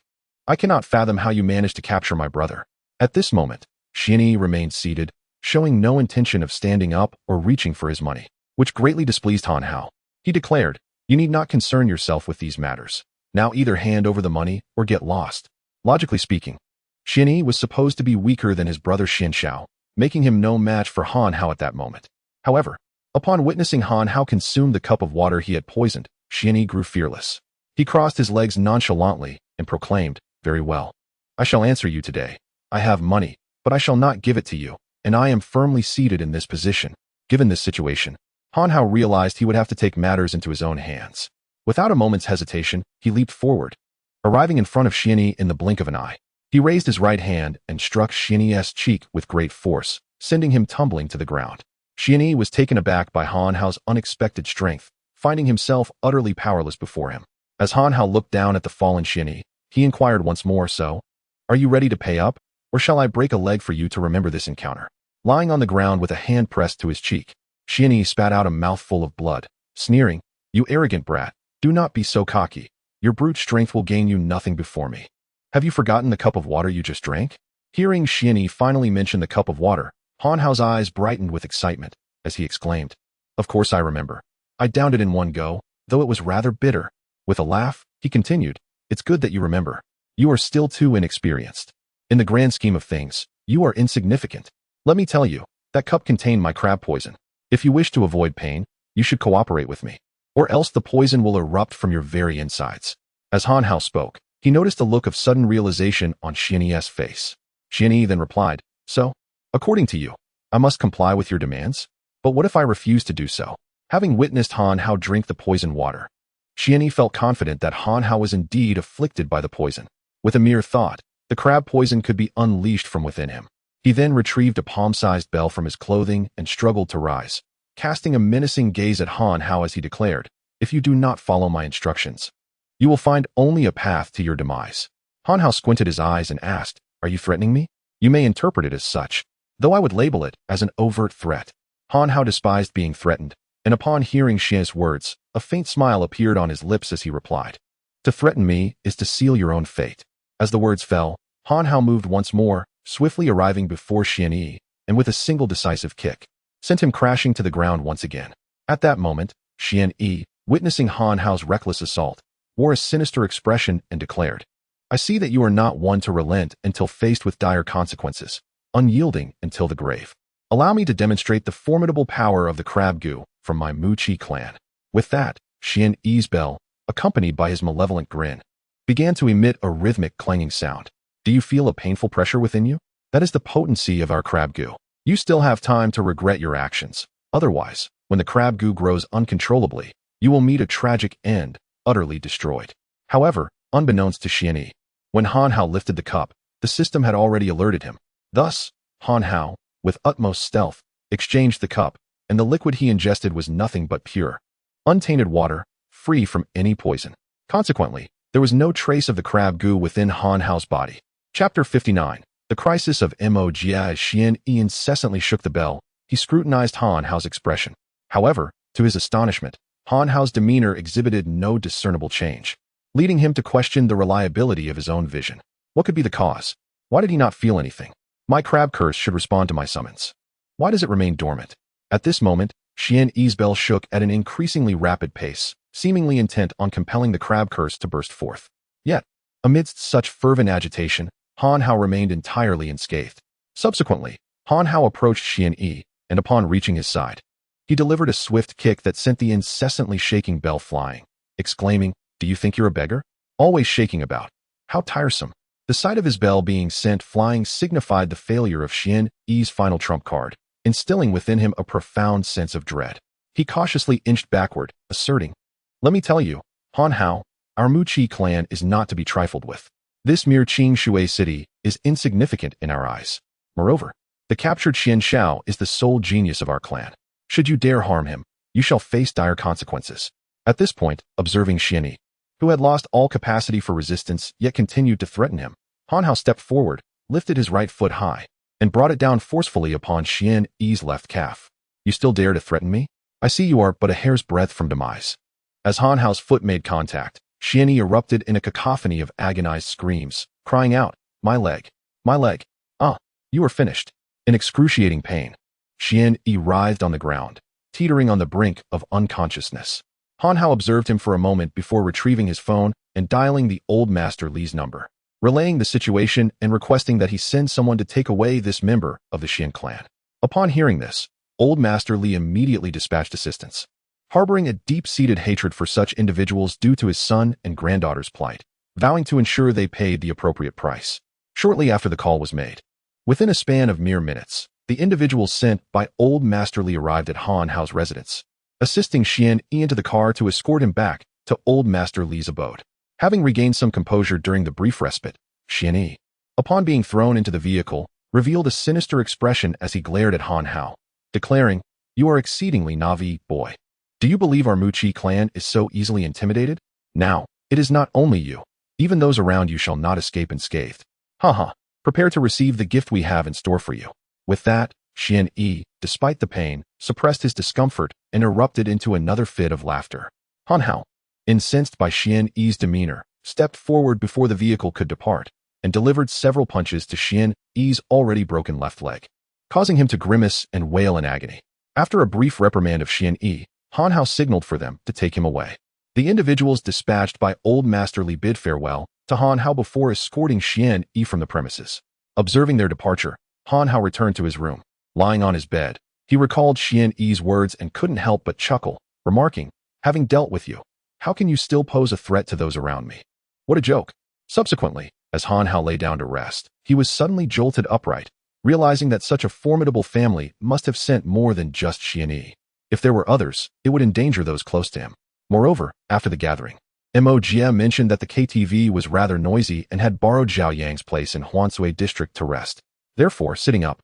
I cannot fathom how you managed to capture my brother." At this moment, Xian Yi remained seated, showing no intention of standing up or reaching for his money, which greatly displeased Han Hao. He declared, "You need not concern yourself with these matters. Now either hand over the money or get lost." Logically speaking, Xian Yi was supposed to be weaker than his brother Xian Xiao, making him no match for Han Hao at that moment. However, upon witnessing Han Hao consume the cup of water he had poisoned, Xian Yi grew fearless. He crossed his legs nonchalantly and proclaimed, "Very well. I shall answer you today. I have money, but I shall not give it to you, and I am firmly seated in this position." Given this situation, Han Hao realized he would have to take matters into his own hands. Without a moment's hesitation, he leaped forward. Arriving in front of Xian Yi in the blink of an eye, he raised his right hand and struck Xian Yi's cheek with great force, sending him tumbling to the ground. Xian Yi was taken aback by Han Hao's unexpected strength, finding himself utterly powerless before him. As Han Hao looked down at the fallen Xian Yi, he inquired once more, "So, are you ready to pay up, or shall I break a leg for you to remember this encounter?" Lying on the ground with a hand pressed to his cheek, Xian Yi spat out a mouthful of blood, sneering, "You arrogant brat, do not be so cocky. Your brute strength will gain you nothing before me. Have you forgotten the cup of water you just drank?" Hearing Xian Yi finally mention the cup of water, Han Hao's eyes brightened with excitement, as he exclaimed, "Of course I remember. I downed it in one go, though it was rather bitter." With a laugh, he continued, "It's good that you remember. You are still too inexperienced. In the grand scheme of things, you are insignificant. Let me tell you, that cup contained my crab poison. If you wish to avoid pain, you should cooperate with me, or else the poison will erupt from your very insides." As Han Hao spoke, he noticed a look of sudden realization on Xian Yi's face. Xian Yi then replied, "So, according to you, I must comply with your demands? But what if I refuse to do so?" Having witnessed Han Hao drink the poisoned water, Xian Yi felt confident that Han Hao was indeed afflicted by the poison. With a mere thought, the crab poison could be unleashed from within him. He then retrieved a palm-sized bell from his clothing and struggled to rise, casting a menacing gaze at Han Hao as he declared, "If you do not follow my instructions, you will find only a path to your demise." Han Hao squinted his eyes and asked, "Are you threatening me?" "You may interpret it as such, though I would label it as an overt threat." Han Hao despised being threatened, and upon hearing Xian's words, a faint smile appeared on his lips as he replied, "To threaten me is to seal your own fate." As the words fell, Han Hao moved once more, swiftly arriving before Xian Yi, and with a single decisive kick, sent him crashing to the ground once again. At that moment, Xian Yi, witnessing Han Hao's reckless assault, wore a sinister expression and declared, "I see that you are not one to relent until faced with dire consequences, unyielding until the grave. Allow me to demonstrate the formidable power of the crab goo from my Mu-Chi clan." With that, Xian Yi's bell, accompanied by his malevolent grin, began to emit a rhythmic clanging sound. Do you feel a painful pressure within you? That is the potency of our crab goo. You still have time to regret your actions. Otherwise, when the crab goo grows uncontrollably, you will meet a tragic end, utterly destroyed. However, unbeknownst to Xian Yi, when Han Hao lifted the cup, the system had already alerted him. Thus, Han Hao, with utmost stealth, exchanged the cup, and the liquid he ingested was nothing but pure, untainted water, free from any poison. Consequently, there was no trace of the crab goo within Han Hao's body. Chapter 59. The Crisis of Mo Jia. As Xian Yi incessantly shook the bell, he scrutinized Han Hao's expression. However, to his astonishment, Han Hao's demeanor exhibited no discernible change, leading him to question the reliability of his own vision. What could be the cause? Why did he not feel anything? My crab curse should respond to my summons. Why does it remain dormant? At this moment, Xian Yi's bell shook at an increasingly rapid pace, seemingly intent on compelling the crab curse to burst forth. Yet, amidst such fervent agitation, Han Hao remained entirely unscathed. Subsequently, Han Hao approached Xian Yi, and upon reaching his side, he delivered a swift kick that sent the incessantly shaking bell flying, exclaiming, "Do you think you're a beggar? Always shaking about. How tiresome." The sight of his bell being sent flying signified the failure of Xian Yi's final trump card, instilling within him a profound sense of dread. He cautiously inched backward, asserting, "Let me tell you, Han Hao, our Mu-Chi clan is not to be trifled with. This mere Qing Shui city is insignificant in our eyes. Moreover, the captured Xian Xiao is the sole genius of our clan. Should you dare harm him, you shall face dire consequences." At this point, observing Xian Yi, who had lost all capacity for resistance yet continued to threaten him, Han Hao stepped forward, lifted his right foot high, and brought it down forcefully upon Xian Yi's left calf. "You still dare to threaten me? I see you are but a hair's breadth from demise." As Han Hao's foot made contact, Xian Yi erupted in a cacophony of agonized screams, crying out, "My leg! My leg! Ah, you are finished." In excruciating pain, Xian Yi writhed on the ground, teetering on the brink of unconsciousness. Han Hao observed him for a moment before retrieving his phone and dialing the old Master Li's number, relaying the situation and requesting that he send someone to take away this member of the Xian clan. Upon hearing this, old Master Li immediately dispatched assistance. Harboring a deep-seated hatred for such individuals due to his son and granddaughter's plight, vowing to ensure they paid the appropriate price. Shortly after the call was made, within a span of mere minutes, the individuals sent by old Master Li arrived at Han Hao's residence, assisting Xian Yi into the car to escort him back to old Master Li's abode. Having regained some composure during the brief respite, Xian Yi, upon being thrown into the vehicle, revealed a sinister expression as he glared at Han Hao, declaring, "You are exceedingly naive, boy. Do you believe our Mu-Chi clan is so easily intimidated? Now, it is not only you. Even those around you shall not escape unscathed. Haha, prepare to receive the gift we have in store for you." With that, Xian Yi, despite the pain, suppressed his discomfort and erupted into another fit of laughter. Han Hao, incensed by Xian Yi's demeanor, stepped forward before the vehicle could depart and delivered several punches to Xian Yi's already broken left leg, causing him to grimace and wail in agony. After a brief reprimand of Xian Yi, Han Hao signaled for them to take him away. The individuals dispatched by old Master Li bid farewell to Han Hao before escorting Xian Yi from the premises. Observing their departure, Han Hao returned to his room. Lying on his bed, he recalled Xian Yi's words and couldn't help but chuckle, remarking, "Having dealt with you, how can you still pose a threat to those around me? What a joke." Subsequently, as Han Hao lay down to rest, he was suddenly jolted upright, realizing that such a formidable family must have sent more than just Xian Yi. If there were others, it would endanger those close to him. Moreover, after the gathering, Mo Jia mentioned that the KTV was rather noisy and had borrowed Zhao Yang's place in Huansui district to rest. Therefore, sitting up,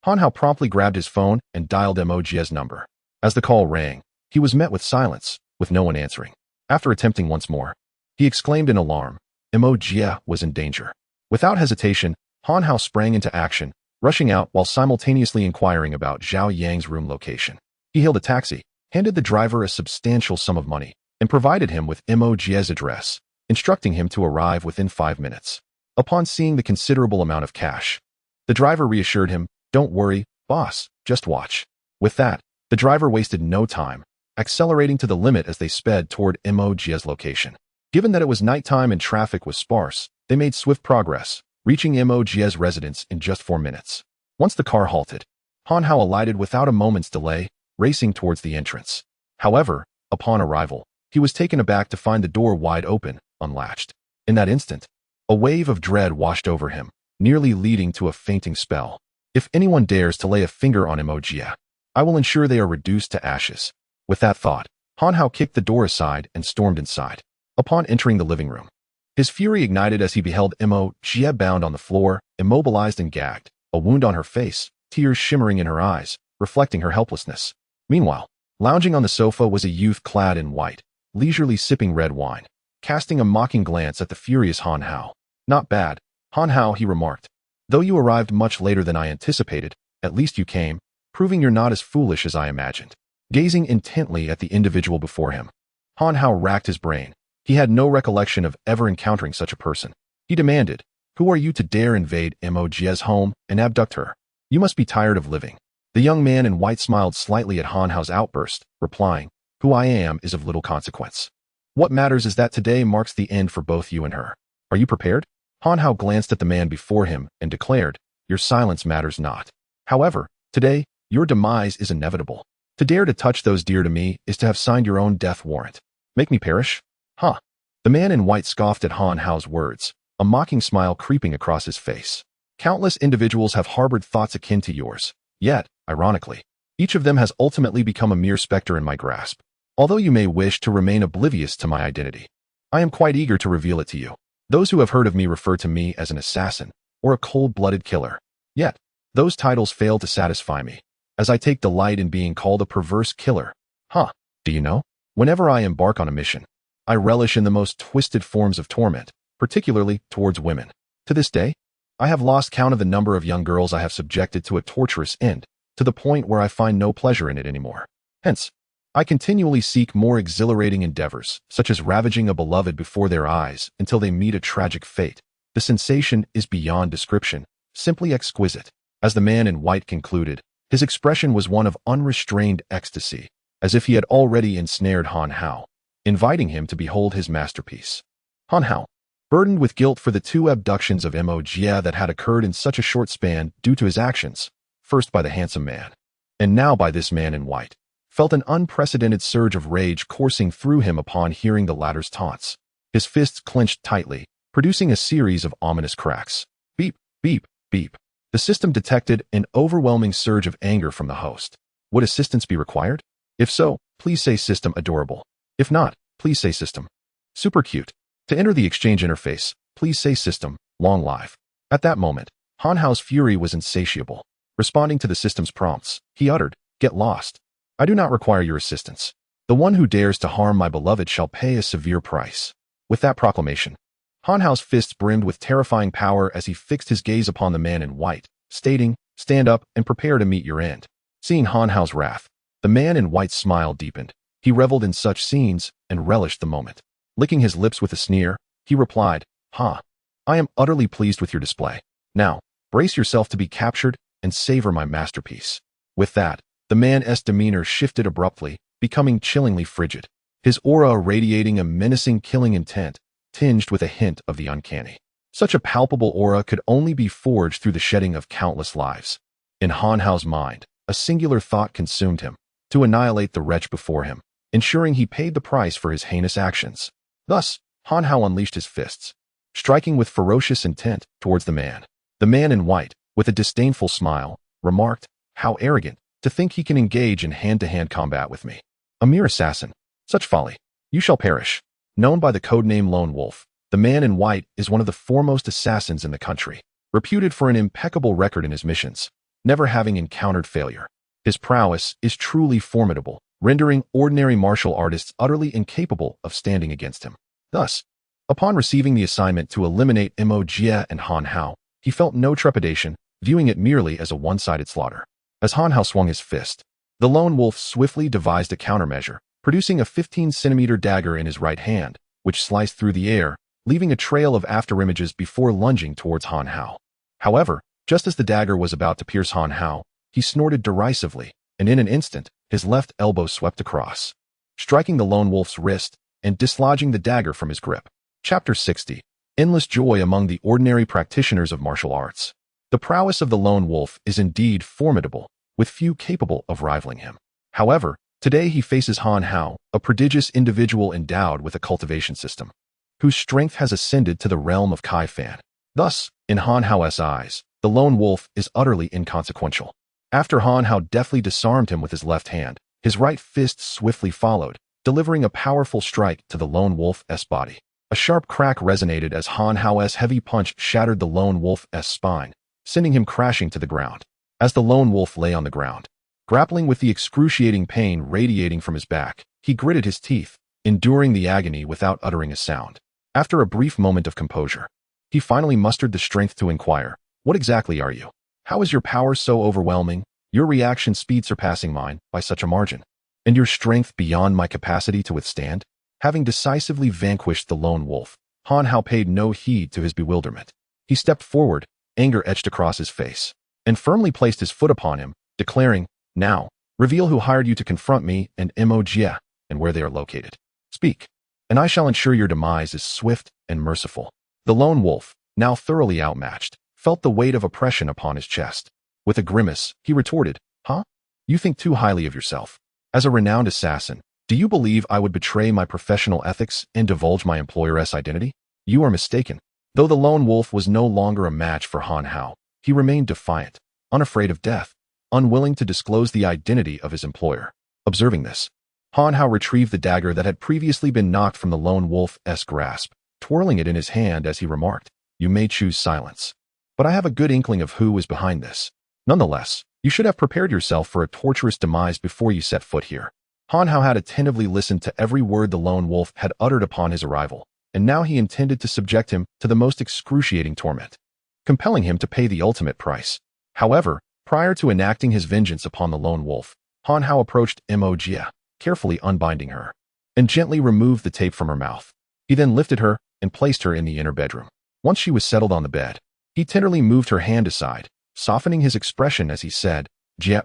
Han Hao promptly grabbed his phone and dialed Mo Jia's number. As the call rang, he was met with silence, with no one answering. After attempting once more, he exclaimed in alarm, Mo Jia was in danger. Without hesitation, Han Hao sprang into action, rushing out while simultaneously inquiring about Zhao Yang's room location. He hailed a taxi, handed the driver a substantial sum of money, and provided him with Mo Jia's address, instructing him to arrive within 5 minutes. Upon seeing the considerable amount of cash, the driver reassured him, "Don't worry, boss, just watch." With that, the driver wasted no time, accelerating to the limit as they sped toward Mo.Jie's location. Given that it was nighttime and traffic was sparse, they made swift progress, reaching Mo.Jie's residence in just 4 minutes. Once the car halted, Han Hao alighted without a moment's delay, racing towards the entrance. However, upon arrival, he was taken aback to find the door wide open, unlatched. In that instant, a wave of dread washed over him, nearly leading to a fainting spell. If anyone dares to lay a finger on Mo.Jie, I will ensure they are reduced to ashes. With that thought, Han Hao kicked the door aside and stormed inside. Upon entering the living room, his fury ignited as he beheld Mo.Jie bound on the floor, immobilized and gagged, a wound on her face, tears shimmering in her eyes, reflecting her helplessness. Meanwhile, lounging on the sofa was a youth clad in white, leisurely sipping red wine, casting a mocking glance at the furious Han Hao. "Not bad, Han Hao," he remarked. "Though you arrived much later than I anticipated, at least you came, proving you're not as foolish as I imagined." Gazing intently at the individual before him, Han Hao racked his brain. He had no recollection of ever encountering such a person. He demanded, "Who are you to dare invade Mo.Jie's home and abduct her? You must be tired of living." The young man in white smiled slightly at Han Hao's outburst, replying, "Who I am is of little consequence. What matters is that today marks the end for both you and her. Are you prepared?" Han Hao glanced at the man before him and declared, "Your silence matters not. However, today, your demise is inevitable. To dare to touch those dear to me is to have signed your own death warrant. Make me perish?" "Huh." The man in white scoffed at Han Hao's words, a mocking smile creeping across his face. "Countless individuals have harbored thoughts akin to yours. Yet, ironically, each of them has ultimately become a mere specter in my grasp. Although you may wish to remain oblivious to my identity, I am quite eager to reveal it to you. Those who have heard of me refer to me as an assassin or a cold-blooded killer. Yet, those titles fail to satisfy me, as I take delight in being called a perverse killer. Huh, do you know? Whenever I embark on a mission, I relish in the most twisted forms of torment, particularly towards women. To this day, I have lost count of the number of young girls I have subjected to a torturous end, to the point where I find no pleasure in it anymore. Hence, I continually seek more exhilarating endeavors, such as ravaging a beloved before their eyes until they meet a tragic fate. The sensation is beyond description, simply exquisite." As the man in white concluded, his expression was one of unrestrained ecstasy, as if he had already ensnared Han Hao, inviting him to behold his masterpiece. Han Hao, burdened with guilt for the 2 abductions of Mo.Jie that had occurred in such a short span due to his actions, first by the handsome man, and now by this man in white, felt an unprecedented surge of rage coursing through him upon hearing the latter's taunts. His fists clenched tightly, producing a series of ominous cracks. Beep, beep, beep. The system detected an overwhelming surge of anger from the host. Would assistance be required? If so, please say system adorable. If not, please say system super cute. To enter the exchange interface, please say system long live. At that moment, Han Hao's fury was insatiable. Responding to the system's prompts, he uttered, "Get lost. I do not require your assistance. The one who dares to harm my beloved shall pay a severe price." With that proclamation, Han Hao's fists brimmed with terrifying power as he fixed his gaze upon the man in white, stating, "Stand up and prepare to meet your end." Seeing Han Hao's wrath, the man in white's smile deepened. He reveled in such scenes and relished the moment. Licking his lips with a sneer, he replied, "Ha! I am utterly pleased with your display. Now, brace yourself to be captured and savor my masterpiece." With that, the man's demeanor shifted abruptly, becoming chillingly frigid, his aura radiating a menacing killing intent, tinged with a hint of the uncanny. Such a palpable aura could only be forged through the shedding of countless lives. In Han Hao's mind, a singular thought consumed him: to annihilate the wretch before him, ensuring he paid the price for his heinous actions. Thus, Han Hao unleashed his fists, striking with ferocious intent towards the man. The man in white, with a disdainful smile, remarked, "How arrogant, to think he can engage in hand-to-hand combat with me. A mere assassin. Such folly. You shall perish." Known by the codename Lone Wolf, the man in white is one of the foremost assassins in the country, reputed for an impeccable record in his missions, never having encountered failure. His prowess is truly formidable, rendering ordinary martial artists utterly incapable of standing against him. Thus, upon receiving the assignment to eliminate Mo.Jie and Han Hao, he felt no trepidation, viewing it merely as a one-sided slaughter. As Han Hao swung his fist, the Lone Wolf swiftly devised a countermeasure, producing a 15-centimeter dagger in his right hand, which sliced through the air, leaving a trail of afterimages before lunging towards Han Hao. However, just as the dagger was about to pierce Han Hao, he snorted derisively, and in an instant, his left elbow swept across, striking the lone wolf's wrist and dislodging the dagger from his grip. Chapter 60. Endless joy among the ordinary practitioners of martial arts. The prowess of the lone wolf is indeed formidable, with few capable of rivaling him. However, today he faces Han Hao, a prodigious individual endowed with a cultivation system, whose strength has ascended to the realm of Kai Fan. Thus, in Han Hao's eyes, the lone wolf is utterly inconsequential. After Han Hao deftly disarmed him with his left hand, his right fist swiftly followed, delivering a powerful strike to the lone wolf's body. A sharp crack resonated as Han Hao's heavy punch shattered the lone wolf's spine, sending him crashing to the ground. As the lone wolf lay on the ground, grappling with the excruciating pain radiating from his back, he gritted his teeth, enduring the agony without uttering a sound. After a brief moment of composure, he finally mustered the strength to inquire, "What exactly are you? How is your power so overwhelming, your reaction speed surpassing mine by such a margin, and your strength beyond my capacity to withstand?" Having decisively vanquished the lone wolf, Han Hao paid no heed to his bewilderment. He stepped forward, anger etched across his face, and firmly placed his foot upon him, declaring, "Now, reveal who hired you to confront me and Jie, and where they are located. Speak, and I shall ensure your demise is swift and merciful." The lone wolf, now thoroughly outmatched, felt the weight of oppression upon his chest. With a grimace, he retorted, "Huh? You think too highly of yourself. As a renowned assassin, do you believe I would betray my professional ethics and divulge my employer's identity? You are mistaken." Though the lone wolf was no longer a match for Han Hao, he remained defiant, unafraid of death, unwilling to disclose the identity of his employer. Observing this, Han Hao retrieved the dagger that had previously been knocked from the lone wolf's grasp, twirling it in his hand as he remarked, "You may choose silence, but I have a good inkling of who is behind this. Nonetheless, you should have prepared yourself for a torturous demise before you set foot here." Han Hao had attentively listened to every word the lone wolf had uttered upon his arrival, and now he intended to subject him to the most excruciating torment, compelling him to pay the ultimate price. However, prior to enacting his vengeance upon the lone wolf, Han Hao approached Jie, carefully unbinding her, and gently removed the tape from her mouth. He then lifted her and placed her in the inner bedroom. Once she was settled on the bed, he tenderly moved her hand aside, softening his expression as he said, "Jie,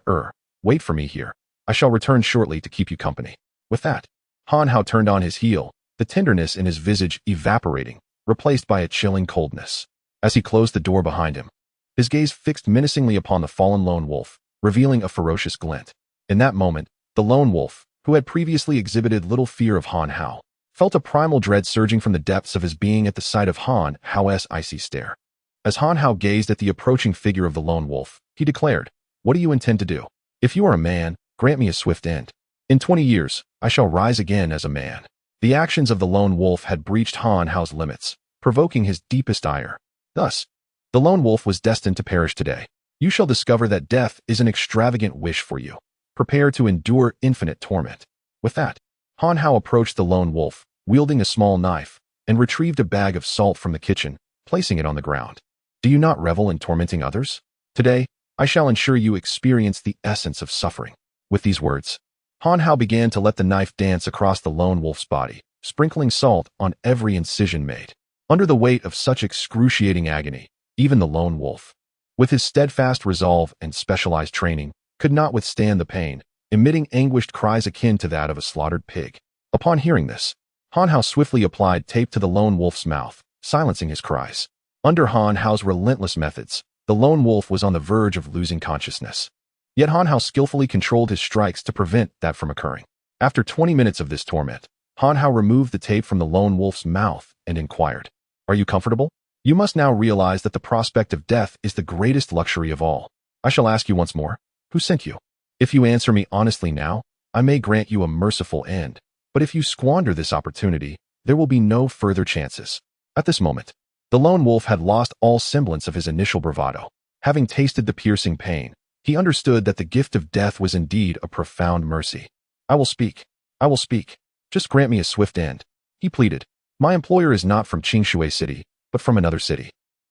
wait for me here. I shall return shortly to keep you company." With that, Han Hao turned on his heel, the tenderness in his visage evaporating, replaced by a chilling coldness. As he closed the door behind him, his gaze fixed menacingly upon the fallen lone wolf, revealing a ferocious glint. In that moment, the lone wolf, who had previously exhibited little fear of Han Hao, felt a primal dread surging from the depths of his being at the sight of Han Hao's icy stare. As Han Hao gazed at the approaching figure of the lone wolf, he declared, "What do you intend to do? If you are a man, grant me a swift end. In 20 years, I shall rise again as a man." The actions of the lone wolf had breached Han Hao's limits, provoking his deepest ire. Thus, the lone wolf was destined to perish today. You shall discover that death is an extravagant wish for you. Prepare to endure infinite torment. With that, Han Hao approached the lone wolf, wielding a small knife, and retrieved a bag of salt from the kitchen, placing it on the ground. "Do you not revel in tormenting others? Today, I shall ensure you experience the essence of suffering." With these words, Han Hao began to let the knife dance across the lone wolf's body, sprinkling salt on every incision made. Under the weight of such excruciating agony, even the lone wolf, with his steadfast resolve and specialized training, could not withstand the pain, emitting anguished cries akin to that of a slaughtered pig. Upon hearing this, Han Hao swiftly applied tape to the lone wolf's mouth, silencing his cries. Under Han Hao's relentless methods, the lone wolf was on the verge of losing consciousness. Yet Han Hao skillfully controlled his strikes to prevent that from occurring. After 20 minutes of this torment, Han Hao removed the tape from the lone wolf's mouth and inquired, "Are you comfortable? You must now realize that the prospect of death is the greatest luxury of all. I shall ask you once more, who sent you? If you answer me honestly now, I may grant you a merciful end, but if you squander this opportunity, there will be no further chances." At this moment, the lone wolf had lost all semblance of his initial bravado. Having tasted the piercing pain, he understood that the gift of death was indeed a profound mercy. I will speak. I will speak. Just grant me a swift end," he pleaded. "My employer is not from Qingshui City, but from another city.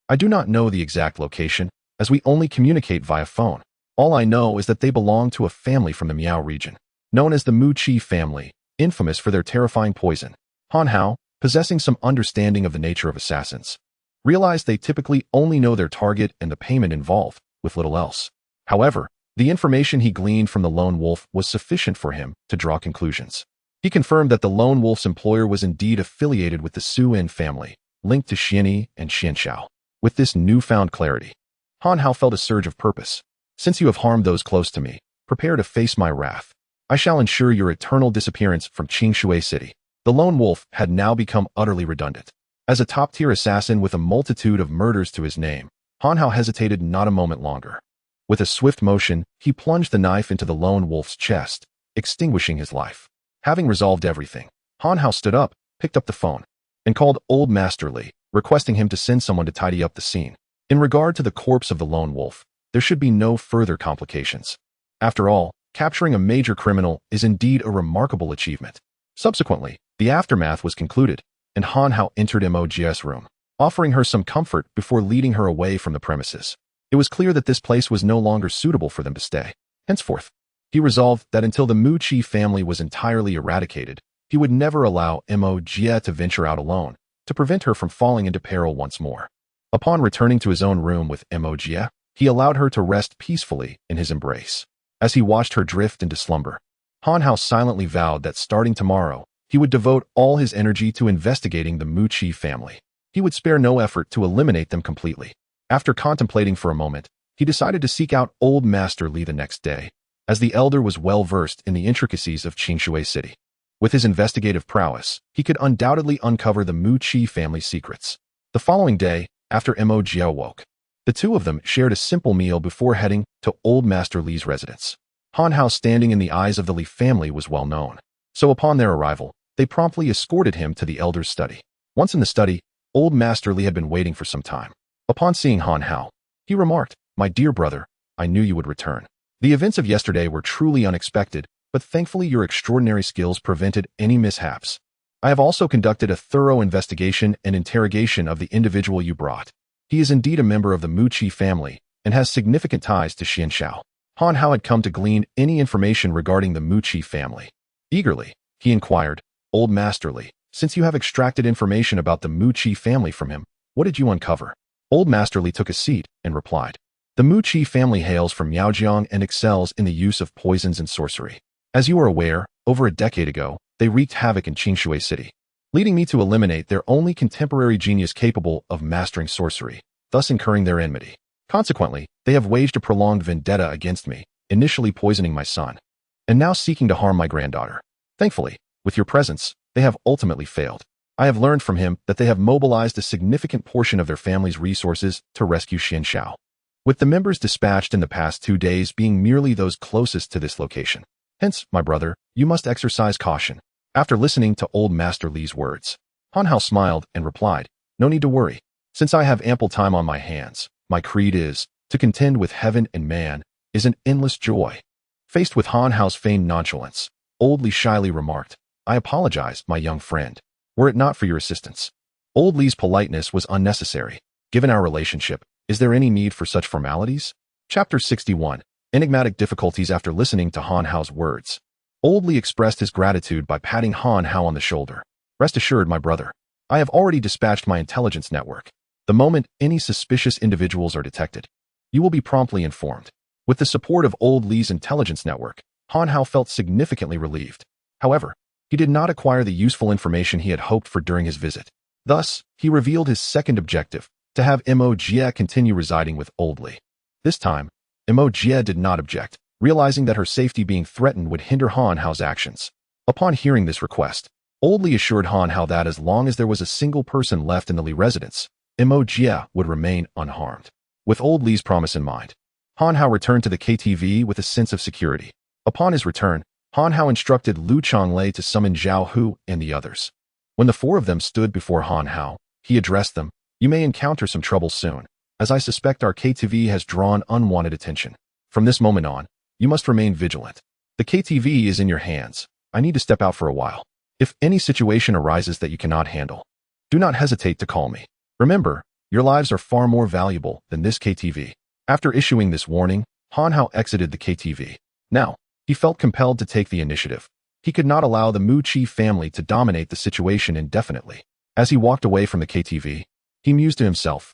I do not know the exact location, as we only communicate via phone. All I know is that they belong to a family from the Miao region, known as the Mu Qi family, infamous for their terrifying poison." Han Hao, possessing some understanding of the nature of assassins, realized they typically only know their target and the payment involved, with little else. However, the information he gleaned from the lone wolf was sufficient for him to draw conclusions. He confirmed that the lone wolf's employer was indeed affiliated with the Su-In family, linked to Xianyi and Xianxiao. With this newfound clarity, Han Hao felt a surge of purpose. Since you have harmed those close to me, prepare to face my wrath. I shall ensure your eternal disappearance from Qingshui City. The lone wolf had now become utterly redundant. As a top-tier assassin with a multitude of murders to his name, Han Hao hesitated not a moment longer. With a swift motion, he plunged the knife into the lone wolf's chest, extinguishing his life. Having resolved everything, Han Hao stood up, picked up the phone, and called Old Master Li, requesting him to send someone to tidy up the scene. In regard to the corpse of the lone wolf, there should be no further complications. After all, capturing a major criminal is indeed a remarkable achievement. Subsequently, the aftermath was concluded, and Han Hao entered Mo's room, offering her some comfort before leading her away from the premises. It was clear that this place was no longer suitable for them to stay. Henceforth, he resolved that until the Mu Qi family was entirely eradicated, he would never allow Mo to venture out alone, to prevent her from falling into peril once more. Upon returning to his own room with Mo, he allowed her to rest peacefully in his embrace. As he watched her drift into slumber, Han Hao silently vowed that starting tomorrow, he would devote all his energy to investigating the Mu Qi family. He would spare no effort to eliminate them completely. After contemplating for a moment, he decided to seek out Old Master Li the next day, as the elder was well versed in the intricacies of Qingshui City. With his investigative prowess, he could undoubtedly uncover the Mu Qi family secrets. The following day, after Mo awoke, the two of them shared a simple meal before heading to Old Master Li's residence. Han Hao's standing in the eyes of the Li family was well known, so upon their arrival, they promptly escorted him to the elder's study. Once in the study, Old Master Li had been waiting for some time. Upon seeing Han Hao, he remarked, "My dear brother, I knew you would return. The events of yesterday were truly unexpected, but thankfully your extraordinary skills prevented any mishaps. I have also conducted a thorough investigation and interrogation of the individual you brought. He is indeed a member of the Mu Qi family and has significant ties to Xianxiao." Han Hao had come to glean any information regarding the Mu Qi family. Eagerly, he inquired, "Old Master Li, since you have extracted information about the Mu Qi family from him, what did you uncover?" Old Master Li took a seat and replied, "The Mu Qi family hails from Miaojiang and excels in the use of poisons and sorcery. As you are aware, over a decade ago, they wreaked havoc in Qingshui City, leading me to eliminate their only contemporary genius capable of mastering sorcery, thus incurring their enmity. Consequently, they have waged a prolonged vendetta against me, initially poisoning my son, and now seeking to harm my granddaughter. Thankfully, with your presence, they have ultimately failed. I have learned from him that they have mobilized a significant portion of their family's resources to rescue Xianxiao, with the members dispatched in the past 2 days being merely those closest to this location. Hence, my brother, you must exercise caution." After listening to Old Master Li's words, Han Hao smiled and replied, "No need to worry. Since I have ample time on my hands, my creed is, to contend with heaven and man is an endless joy." Faced with Han Hao's feigned nonchalance, Old Li shyly remarked, "I apologize, my young friend, were it not for your assistance." Old Li's politeness was unnecessary. Given our relationship, is there any need for such formalities? Chapter 61. Enigmatic difficulties. After listening to Han Hao's words, Old Li expressed his gratitude by patting Han Hao on the shoulder. "Rest assured, my brother, I have already dispatched my intelligence network. The moment any suspicious individuals are detected, you will be promptly informed." With the support of Old Li's intelligence network, Han Hao felt significantly relieved. However, he did not acquire the useful information he had hoped for during his visit. Thus, he revealed his second objective, to have Mo continue residing with Old Li. This time, Mo did not object, realizing that her safety being threatened would hinder Han Hao's actions. Upon hearing this request, Old Li assured Han Hao that as long as there was a single person left in the Li residence, Mo would remain unharmed. With Old Li's promise in mind, Han Hao returned to the KTV with a sense of security. Upon his return, Han Hao instructed Lu Chonglei to summon Zhao Hu and the others. When the four of them stood before Han Hao, he addressed them, "You may encounter some trouble soon, as I suspect our KTV has drawn unwanted attention. From this moment on, you must remain vigilant. The KTV is in your hands. I need to step out for a while. If any situation arises that you cannot handle, do not hesitate to call me. Remember, your lives are far more valuable than this KTV." After issuing this warning, Han Hao exited the KTV. Now, he felt compelled to take the initiative. He could not allow the Mu Qi family to dominate the situation indefinitely. As he walked away from the KTV, he mused to himself,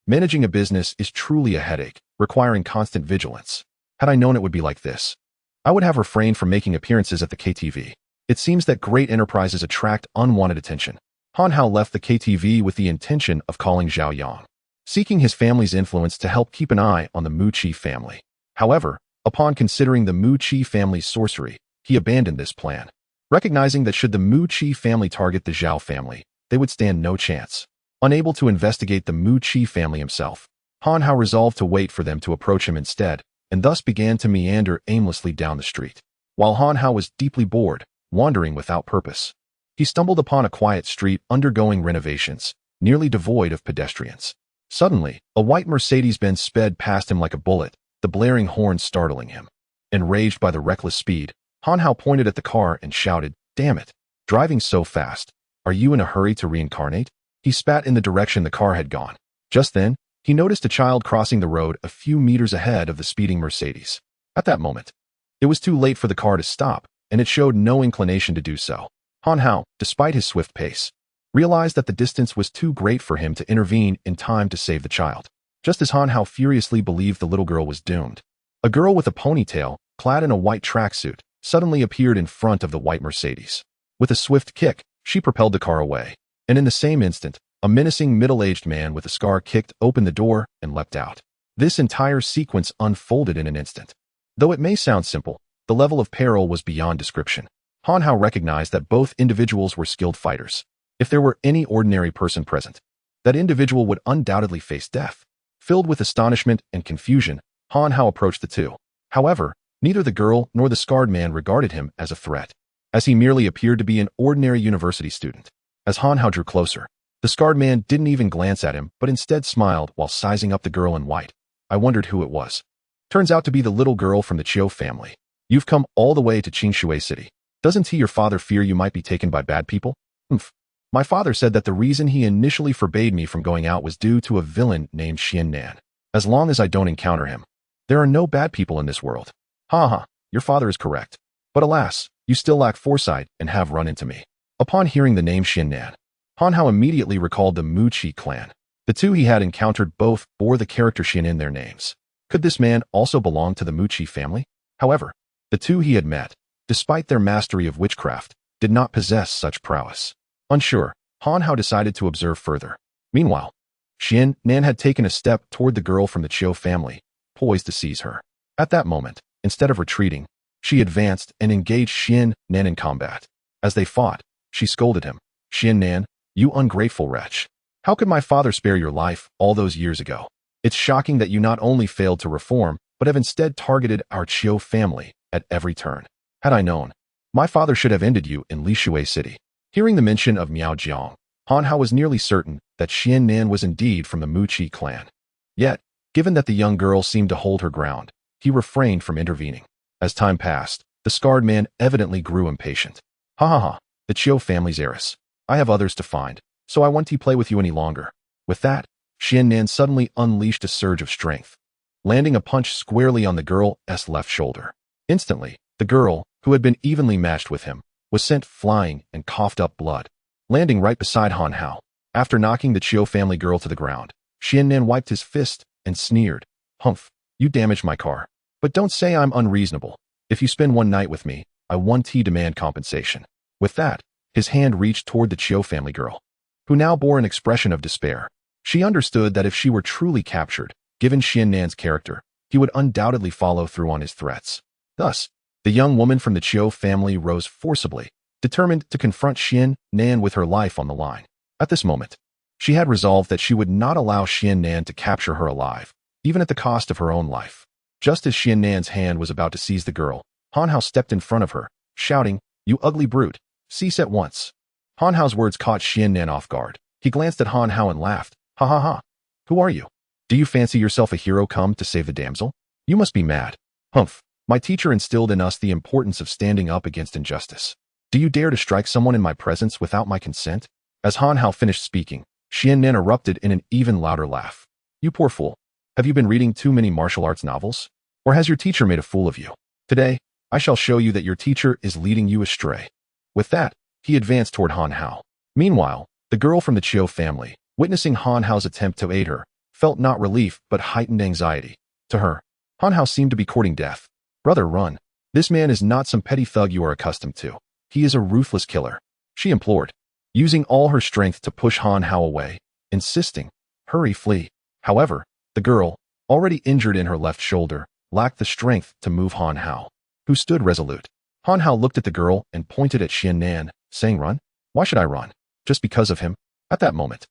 managing a business is truly a headache, requiring constant vigilance. Had I known it would be like this, I would have refrained from making appearances at the KTV. It seems that great enterprises attract unwanted attention. Han Hao left the KTV with the intention of calling Zhao Yang, seeking his family's influence to help keep an eye on the Mu Qi family. However, upon considering the Mu Qi family's sorcery, he abandoned this plan, recognizing that should the Mu Qi family target the Zhao family, they would stand no chance. Unable to investigate the Mu Qi family himself, Han Hao resolved to wait for them to approach him instead, and thus began to meander aimlessly down the street. While Han Hao was deeply bored, wandering without purpose, he stumbled upon a quiet street undergoing renovations, nearly devoid of pedestrians. Suddenly, a white Mercedes-Benz sped past him like a bullet, the blaring horn startling him. Enraged by the reckless speed, Han Hao pointed at the car and shouted, "Damn it! Driving so fast! Are you in a hurry to reincarnate?" He spat in the direction the car had gone. Just then, he noticed a child crossing the road a few meters ahead of the speeding Mercedes. At that moment, it was too late for the car to stop, and it showed no inclination to do so. Han Hao, despite his swift pace, realized that the distance was too great for him to intervene in time to save the child. Just as Han Hao furiously believed the little girl was doomed, a girl with a ponytail, clad in a white tracksuit, suddenly appeared in front of the white Mercedes. With a swift kick, she propelled the car away, and in the same instant, a menacing middle-aged man with a scar kicked open the door and leapt out. This entire sequence unfolded in an instant. Though it may sound simple, the level of peril was beyond description. Han Hao recognized that both individuals were skilled fighters. If there were any ordinary person present, that individual would undoubtedly face death. Filled with astonishment and confusion, Han Hao approached the two. However, neither the girl nor the scarred man regarded him as a threat, as he merely appeared to be an ordinary university student. As Han Hao drew closer, the scarred man didn't even glance at him, but instead smiled while sizing up the girl in white. I wondered who it was. Turns out to be the little girl from the Chiu family. You've come all the way to Qingshui City. Doesn't your father fear you might be taken by bad people? Humph. My father said that the reason he initially forbade me from going out was due to a villain named Xian Nan. As long as I don't encounter him, there are no bad people in this world. Ha ha, your father is correct. But alas, you still lack foresight and have run into me. Upon hearing the name Xian Nan, Han Hao immediately recalled the Mu Qi clan. The two he had encountered both bore the character Xian in their names. Could this man also belong to the Mu Qi family? However, the two he had met, despite their mastery of witchcraft, did not possess such prowess. Unsure, Han Hao decided to observe further. Meanwhile, Xian Nan had taken a step toward the girl from the Chiu family, poised to seize her. At that moment, instead of retreating, she advanced and engaged Xian Nan in combat. As they fought, she scolded him. "Xian Nan, you ungrateful wretch. How could my father spare your life all those years ago? It's shocking that you not only failed to reform, but have instead targeted our Chiu family at every turn. Had I known, my father should have ended you in Lishui City." Hearing the mention of Miao Jiang, Han Hao was nearly certain that Xian Nan was indeed from the Mu Qi clan. Yet, given that the young girl seemed to hold her ground, he refrained from intervening. As time passed, the scarred man evidently grew impatient. "Ha ha ha, the Chiu family's heiress. I have others to find, so I won't play with you any longer." With that, Xian Nan suddenly unleashed a surge of strength, landing a punch squarely on the girl's left shoulder. Instantly, the girl, who had been evenly matched with him, was sent flying and coughed up blood, landing right beside Han Hao. After knocking the Chiu family girl to the ground, Xian Nan wiped his fist and sneered, "Humph, you damaged my car. But don't say I'm unreasonable. If you spend one night with me, I demand compensation." With that, his hand reached toward the Chiu family girl, who now bore an expression of despair. She understood that if she were truly captured, given Xian Nan's character, he would undoubtedly follow through on his threats. Thus, the young woman from the Chiu family rose forcibly, determined to confront Xian Nan with her life on the line. At this moment, she had resolved that she would not allow Xian Nan to capture her alive, even at the cost of her own life. Just as Xian Nan's hand was about to seize the girl, Han Hao stepped in front of her, shouting, "You ugly brute, cease at once." Han Hao's words caught Xian Nan off guard. He glanced at Han Hao and laughed. "Ha ha ha. Who are you? Do you fancy yourself a hero come to save the damsel? You must be mad. Humph. My teacher instilled in us the importance of standing up against injustice. Do you dare to strike someone in my presence without my consent?" As Han Hao finished speaking, Xian Nan erupted in an even louder laugh. "You poor fool. Have you been reading too many martial arts novels? Or has your teacher made a fool of you? Today, I shall show you that your teacher is leading you astray." With that, he advanced toward Han Hao. Meanwhile, the girl from the Chiu family, witnessing Han Hao's attempt to aid her, felt not relief but heightened anxiety. To her, Han Hao seemed to be courting death. "Brother, run. This man is not some petty thug you are accustomed to. He is a ruthless killer, she implored, using all her strength to push Han Hao away, insisting, hurry, flee. However, the girl, already injured in her left shoulder, lacked the strength to move Han Hao, who stood resolute. Han Hao looked at the girl and pointed at Xian Nan, saying, "Run? Why should I run? Just because of him?" At that moment,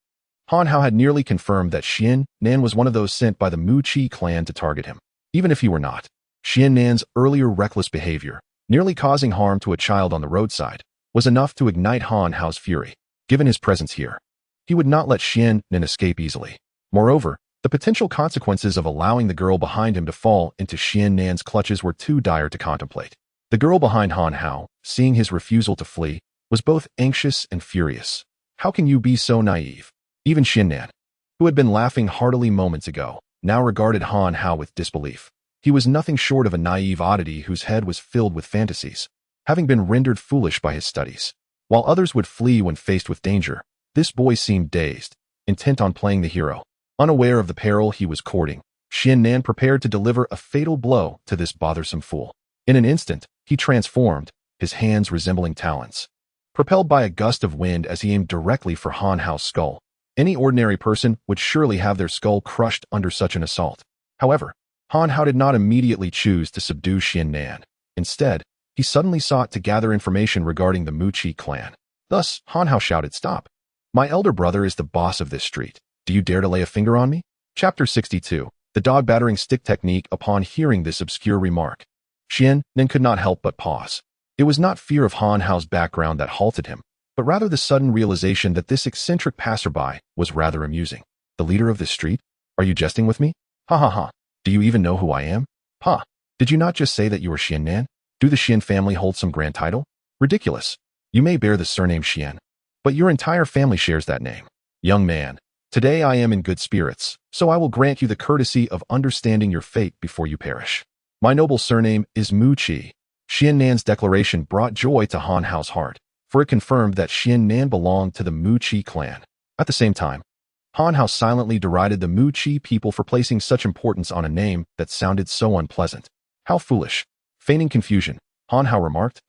Han Hao had nearly confirmed that Xian Nan was one of those sent by the Mu Qi clan to target him. Even if he were not, Xian Nan's earlier reckless behavior, nearly causing harm to a child on the roadside, was enough to ignite Han Hao's fury. Given his presence here, he would not let Xian Nan escape easily. Moreover, the potential consequences of allowing the girl behind him to fall into Xian Nan's clutches were too dire to contemplate. The girl behind Han Hao, seeing his refusal to flee, was both anxious and furious. How can you be so naive? Even Xian Nan, who had been laughing heartily moments ago, now regarded Han Hao with disbelief. He was nothing short of a naive oddity whose head was filled with fantasies, having been rendered foolish by his studies. While others would flee when faced with danger, this boy seemed dazed, intent on playing the hero. Unaware of the peril he was courting, Xian Nan prepared to deliver a fatal blow to this bothersome fool. In an instant, he transformed, his hands resembling talons. Propelled by a gust of wind as he aimed directly for Han Hao's skull, any ordinary person would surely have their skull crushed under such an assault. However, Han Hao did not immediately choose to subdue Xian Nan. Instead, he suddenly sought to gather information regarding the Mu Qi clan. Thus, Han Hao shouted, "Stop! My elder brother is the boss of this street. Do you dare to lay a finger on me?" Chapter 62. The dog battering stick technique. Upon hearing this obscure remark, Xian Nan could not help but pause. It was not fear of Han Hao's background that halted him, but rather the sudden realization that this eccentric passerby was rather amusing. "The leader of this street? Are you jesting with me? Ha ha ha. Do you even know who I am? Ha! Did you not just say that you were Xian Nan? Do the Xian family hold some grand title? Ridiculous. You may bear the surname Xian, but your entire family shares that name. Young man, today I am in good spirits, so I will grant you the courtesy of understanding your fate before you perish. My noble surname is Mu Qi." Xian Nan's declaration brought joy to Han Hao's heart, for it confirmed that Xian Nan belonged to the Mu Qi clan. At the same time, Han Hao silently derided the Mu Qi people for placing such importance on a name that sounded so unpleasant. "How foolish." Feigning confusion, Han Hao remarked,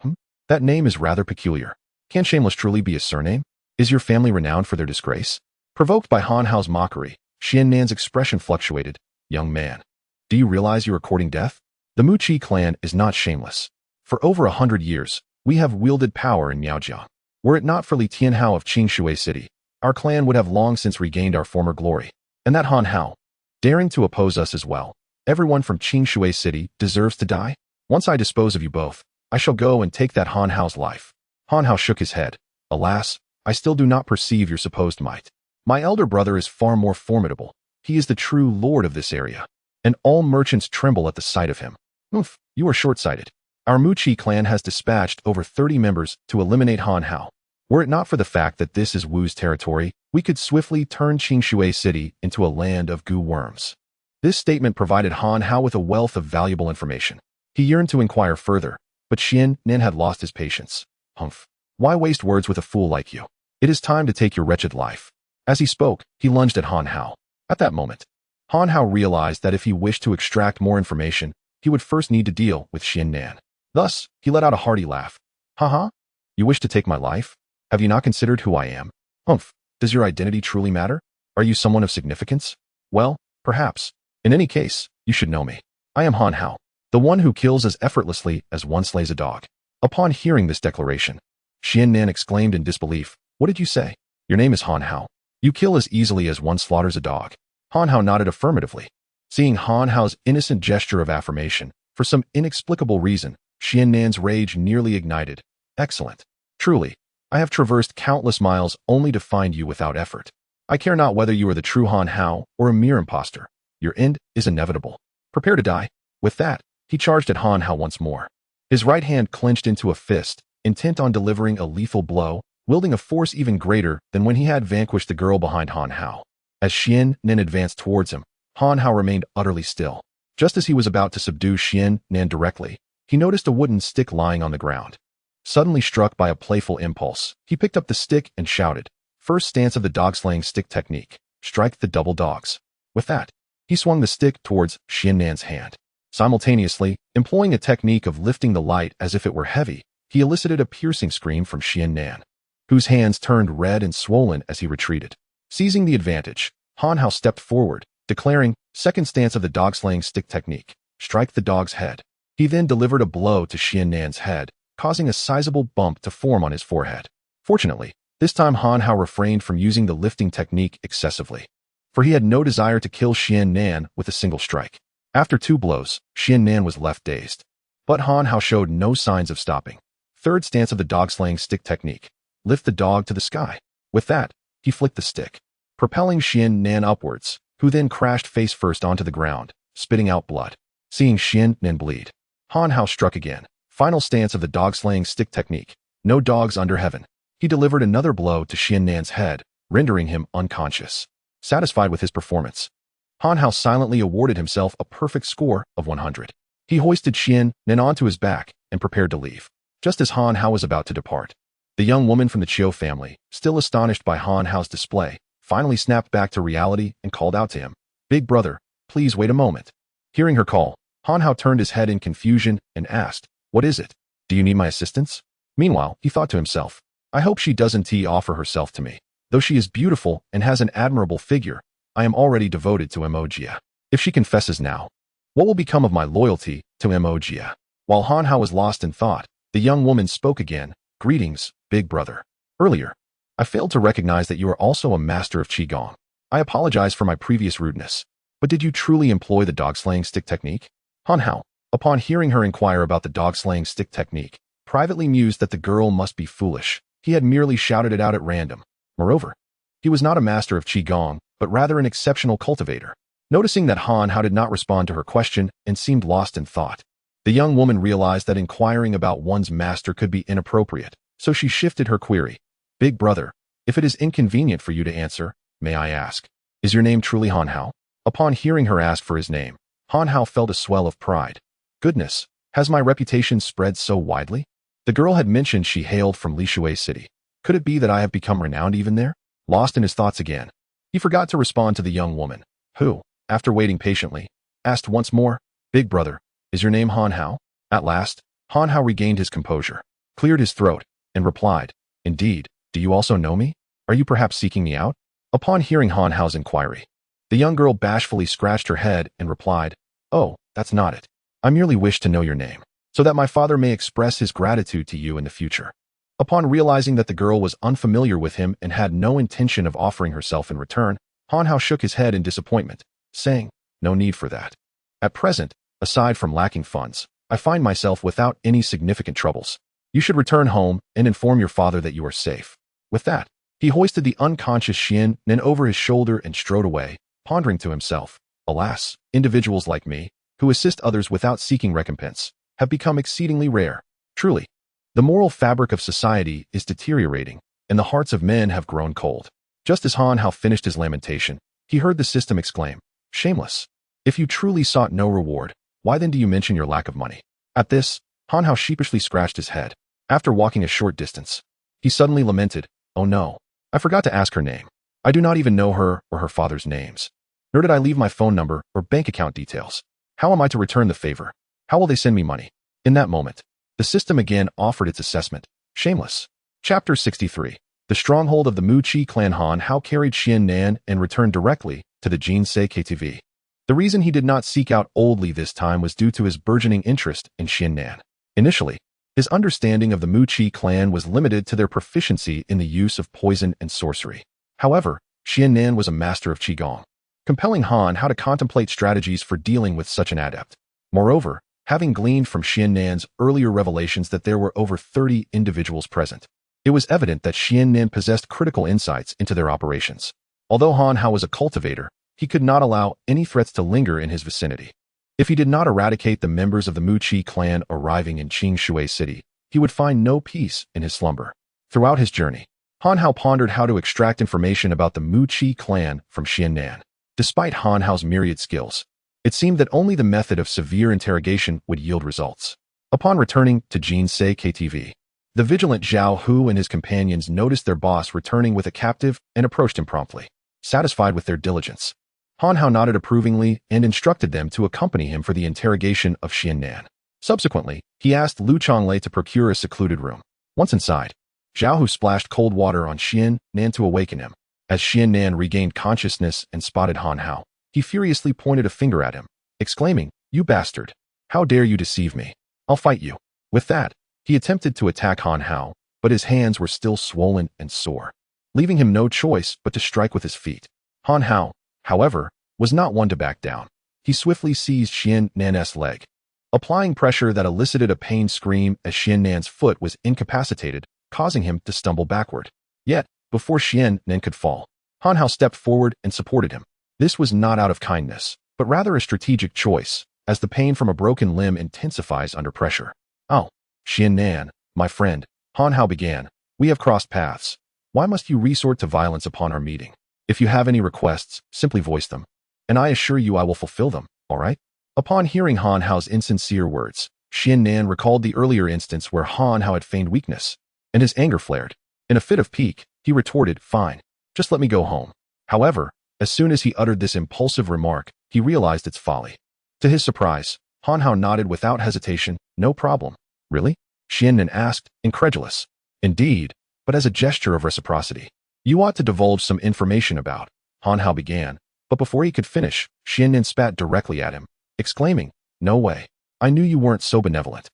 "That name is rather peculiar. Can shameless truly be a surname? Is your family renowned for their disgrace?" Provoked by Han Hao's mockery, Xian Nan's expression fluctuated. "Young man, do you realize you are courting death? The Mu Qi clan is not shameless. For over 100 years, we have wielded power in Miaojiang. Were it not for Li Tianhao of Qingshui City, our clan would have long since regained our former glory. And that Han Hao, daring to oppose us as well. Everyone from Qingshui City deserves to die. Once I dispose of you both, I shall go and take that Han Hao's life." Han Hao shook his head. "Alas, I still do not perceive your supposed might. My elder brother is far more formidable. He is the true lord of this area, and all merchants tremble at the sight of him. Oof, you are short-sighted. Our Mu Qi clan has dispatched over 30 members to eliminate Han Hao. Were it not for the fact that this is Wu's territory, we could swiftly turn Qingshui City into a land of goo worms." This statement provided Han Hao with a wealth of valuable information. He yearned to inquire further, but Xian Nan had lost his patience. "Humph. Why waste words with a fool like you? It is time to take your wretched life." As he spoke, he lunged at Han Hao. At that moment, Han Hao realized that if he wished to extract more information, he would first need to deal with Xian Nan. Thus, he let out a hearty laugh. "Ha! You wish to take my life? Have you not considered who I am? Humph. Does your identity truly matter? Are you someone of significance? Well, perhaps. In any case, you should know me. I am Han Hao, the one who kills as effortlessly as one slays a dog." Upon hearing this declaration, Xian Nan exclaimed in disbelief, "What did you say? Your name is Han Hao. You kill as easily as one slaughters a dog?" Han Hao nodded affirmatively. Seeing Han Hao's innocent gesture of affirmation, for some inexplicable reason, Xian Nan's rage nearly ignited. "Excellent. Truly, I have traversed countless miles only to find you without effort. I care not whether you are the true Han Hao or a mere impostor. Your end is inevitable. Prepare to die." With that, he charged at Han Hao once more. His right hand clenched into a fist, intent on delivering a lethal blow, wielding a force even greater than when he had vanquished the girl behind Han Hao. As Xian Nan advanced towards him, Han Hao remained utterly still. Just as he was about to subdue Xian Nan directly, he noticed a wooden stick lying on the ground. Suddenly struck by a playful impulse, he picked up the stick and shouted, "First stance of the dog-slaying stick technique, strike the double dogs." With that, he swung the stick towards Xian Nan's hand. Simultaneously, employing a technique of lifting the light as if it were heavy, he elicited a piercing scream from Xian Nan, whose hands turned red and swollen as he retreated. Seizing the advantage, Han Hao stepped forward, declaring, "Second stance of the dog-slaying stick technique, strike the dog's head." He then delivered a blow to Xian Nan's head, causing a sizable bump to form on his forehead. Fortunately, this time Han Hao refrained from using the lifting technique excessively, for he had no desire to kill Xian Nan with a single strike. After 2 blows, Xian Nan was left dazed. But Han Hao showed no signs of stopping. Third stance of the dog-slaying stick technique, lift the dog to the sky. With that, he flicked the stick, propelling Xian Nan upwards, who then crashed face first onto the ground, spitting out blood. Seeing Xian Nan bleed, Han Hao struck again. Final stance of the dog-slaying stick technique, no dogs under heaven. He delivered another blow to Xian Nan's head, rendering him unconscious. Satisfied with his performance, Han Hao silently awarded himself a perfect score of 100. He hoisted Xian Nan onto his back and prepared to leave. Just as Han Hao was about to depart, the young woman from the Chiu family, still astonished by Han Hao's display, finally snapped back to reality and called out to him, "Big brother, please wait a moment." Hearing her call, Han Hao turned his head in confusion and asked, "What is it? Do you need my assistance?" Meanwhile, he thought to himself, "I hope she doesn't offer herself to me. Though she is beautiful and has an admirable figure, I am already devoted to Emogia. If she confesses now, what will become of my loyalty to Emogia?" While Han Hao was lost in thought, the young woman spoke again, "Greetings, big brother. Earlier, I failed to recognize that you are also a master of Qigong. I apologize for my previous rudeness, but did you truly employ the dog-slaying stick technique?" Han Hao, upon hearing her inquire about the dog-slaying stick technique, privately mused that the girl must be foolish. He had merely shouted it out at random. Moreover, he was not a master of Qigong, but rather an exceptional cultivator. Noticing that Han Hao did not respond to her question and seemed lost in thought, the young woman realized that inquiring about one's master could be inappropriate, so she shifted her query. "Big brother, if it is inconvenient for you to answer, may I ask, is your name truly Han Hao?" Upon hearing her ask for his name, Han Hao felt a swell of pride. "Goodness, has my reputation spread so widely?" The girl had mentioned she hailed from Lishui City. Could it be that I have become renowned even there? Lost in his thoughts again, he forgot to respond to the young woman, who, after waiting patiently, asked once more, "Big brother, is your name Han Hao?" At last, Han Hao regained his composure, cleared his throat, and replied, "Indeed, do you also know me? Are you perhaps seeking me out?" Upon hearing Han Hao's inquiry, the young girl bashfully scratched her head and replied, "Oh, that's not it. I merely wish to know your name, so that my father may express his gratitude to you in the future." Upon realizing that the girl was unfamiliar with him and had no intention of offering herself in return, Han Hao shook his head in disappointment, saying, "No need for that. At present, aside from lacking funds, I find myself without any significant troubles. You should return home and inform your father that you are safe." With that, he hoisted the unconscious Xian Nan over his shoulder and strode away, pondering to himself, "Alas, individuals like me, who assist others without seeking recompense, have become exceedingly rare. Truly, the moral fabric of society is deteriorating, and the hearts of men have grown cold." Just as Han Hao finished his lamentation, he heard the system exclaim, "Shameless! If you truly sought no reward, why then do you mention your lack of money?" At this, Han Hao sheepishly scratched his head. After walking a short distance, he suddenly lamented, "Oh no, I forgot to ask her name. I do not even know her or her father's names. Nor did I leave my phone number or bank account details. How am I to return the favor? How will they send me money?" In that moment, the system again offered its assessment. Shameless. Chapter 63. The stronghold of the Mu Chi clan. Han Hao carried Xian Nan and returned directly to the Jinsei KTV. The reason he did not seek out Old Li this time was due to his burgeoning interest in Xian Nan. Initially, his understanding of the Mu Chi clan was limited to their proficiency in the use of poison and sorcery. However, Xian Nan was a master of Qigong, compelling Han Hao to contemplate strategies for dealing with such an adept. Moreover, having gleaned from Xian Nan's earlier revelations that there were over 30 individuals present, it was evident that Xian Nan possessed critical insights into their operations. Although Han Hao was a cultivator, he could not allow any threats to linger in his vicinity. If he did not eradicate the members of the Mu Chi clan arriving in Qingshui City, he would find no peace in his slumber. Throughout his journey, Han Hao pondered how to extract information about the Mu Chi clan from Xian Nan. Despite Han Hao's myriad skills, it seemed that only the method of severe interrogation would yield results. Upon returning to Jinsei KTV, the vigilant Zhao Hu and his companions noticed their boss returning with a captive and approached him promptly. Satisfied with their diligence, Han Hao nodded approvingly and instructed them to accompany him for the interrogation of Xian Nan. Subsequently, he asked Lu Chonglei to procure a secluded room. Once inside, Zhao Hu splashed cold water on Xian Nan to awaken him. As Xian Nan regained consciousness and spotted Han Hao, he furiously pointed a finger at him, exclaiming, "You bastard! How dare you deceive me? I'll fight you." With that, he attempted to attack Han Hao, but his hands were still swollen and sore, leaving him no choice but to strike with his feet. Han Hao, however, was not one to back down. He swiftly seized Xian Nan's leg, applying pressure that elicited a pained scream as Xian Nan's foot was incapacitated, causing him to stumble backward. Yet, before Xian Nan could fall, Han Hao stepped forward and supported him. This was not out of kindness, but rather a strategic choice, as the pain from a broken limb intensifies under pressure. "Oh, Xian Nan, my friend," Han Hao began, "we have crossed paths. Why must you resort to violence upon our meeting? If you have any requests, simply voice them, and I assure you I will fulfill them, all right?" Upon hearing Han Hao's insincere words, Xian Nan recalled the earlier instance where Han Hao had feigned weakness, and his anger flared. In a fit of pique, he retorted, "Fine, just let me go home." However, as soon as he uttered this impulsive remark, he realized its folly. To his surprise, Han Hao nodded without hesitation, "No problem." "Really?" Xian Nan asked, incredulous. "Indeed, but as a gesture of reciprocity. You ought to divulge some information about," Han Hao began, but before he could finish, Xian Nan spat directly at him, exclaiming, "No way. I knew you weren't so benevolent.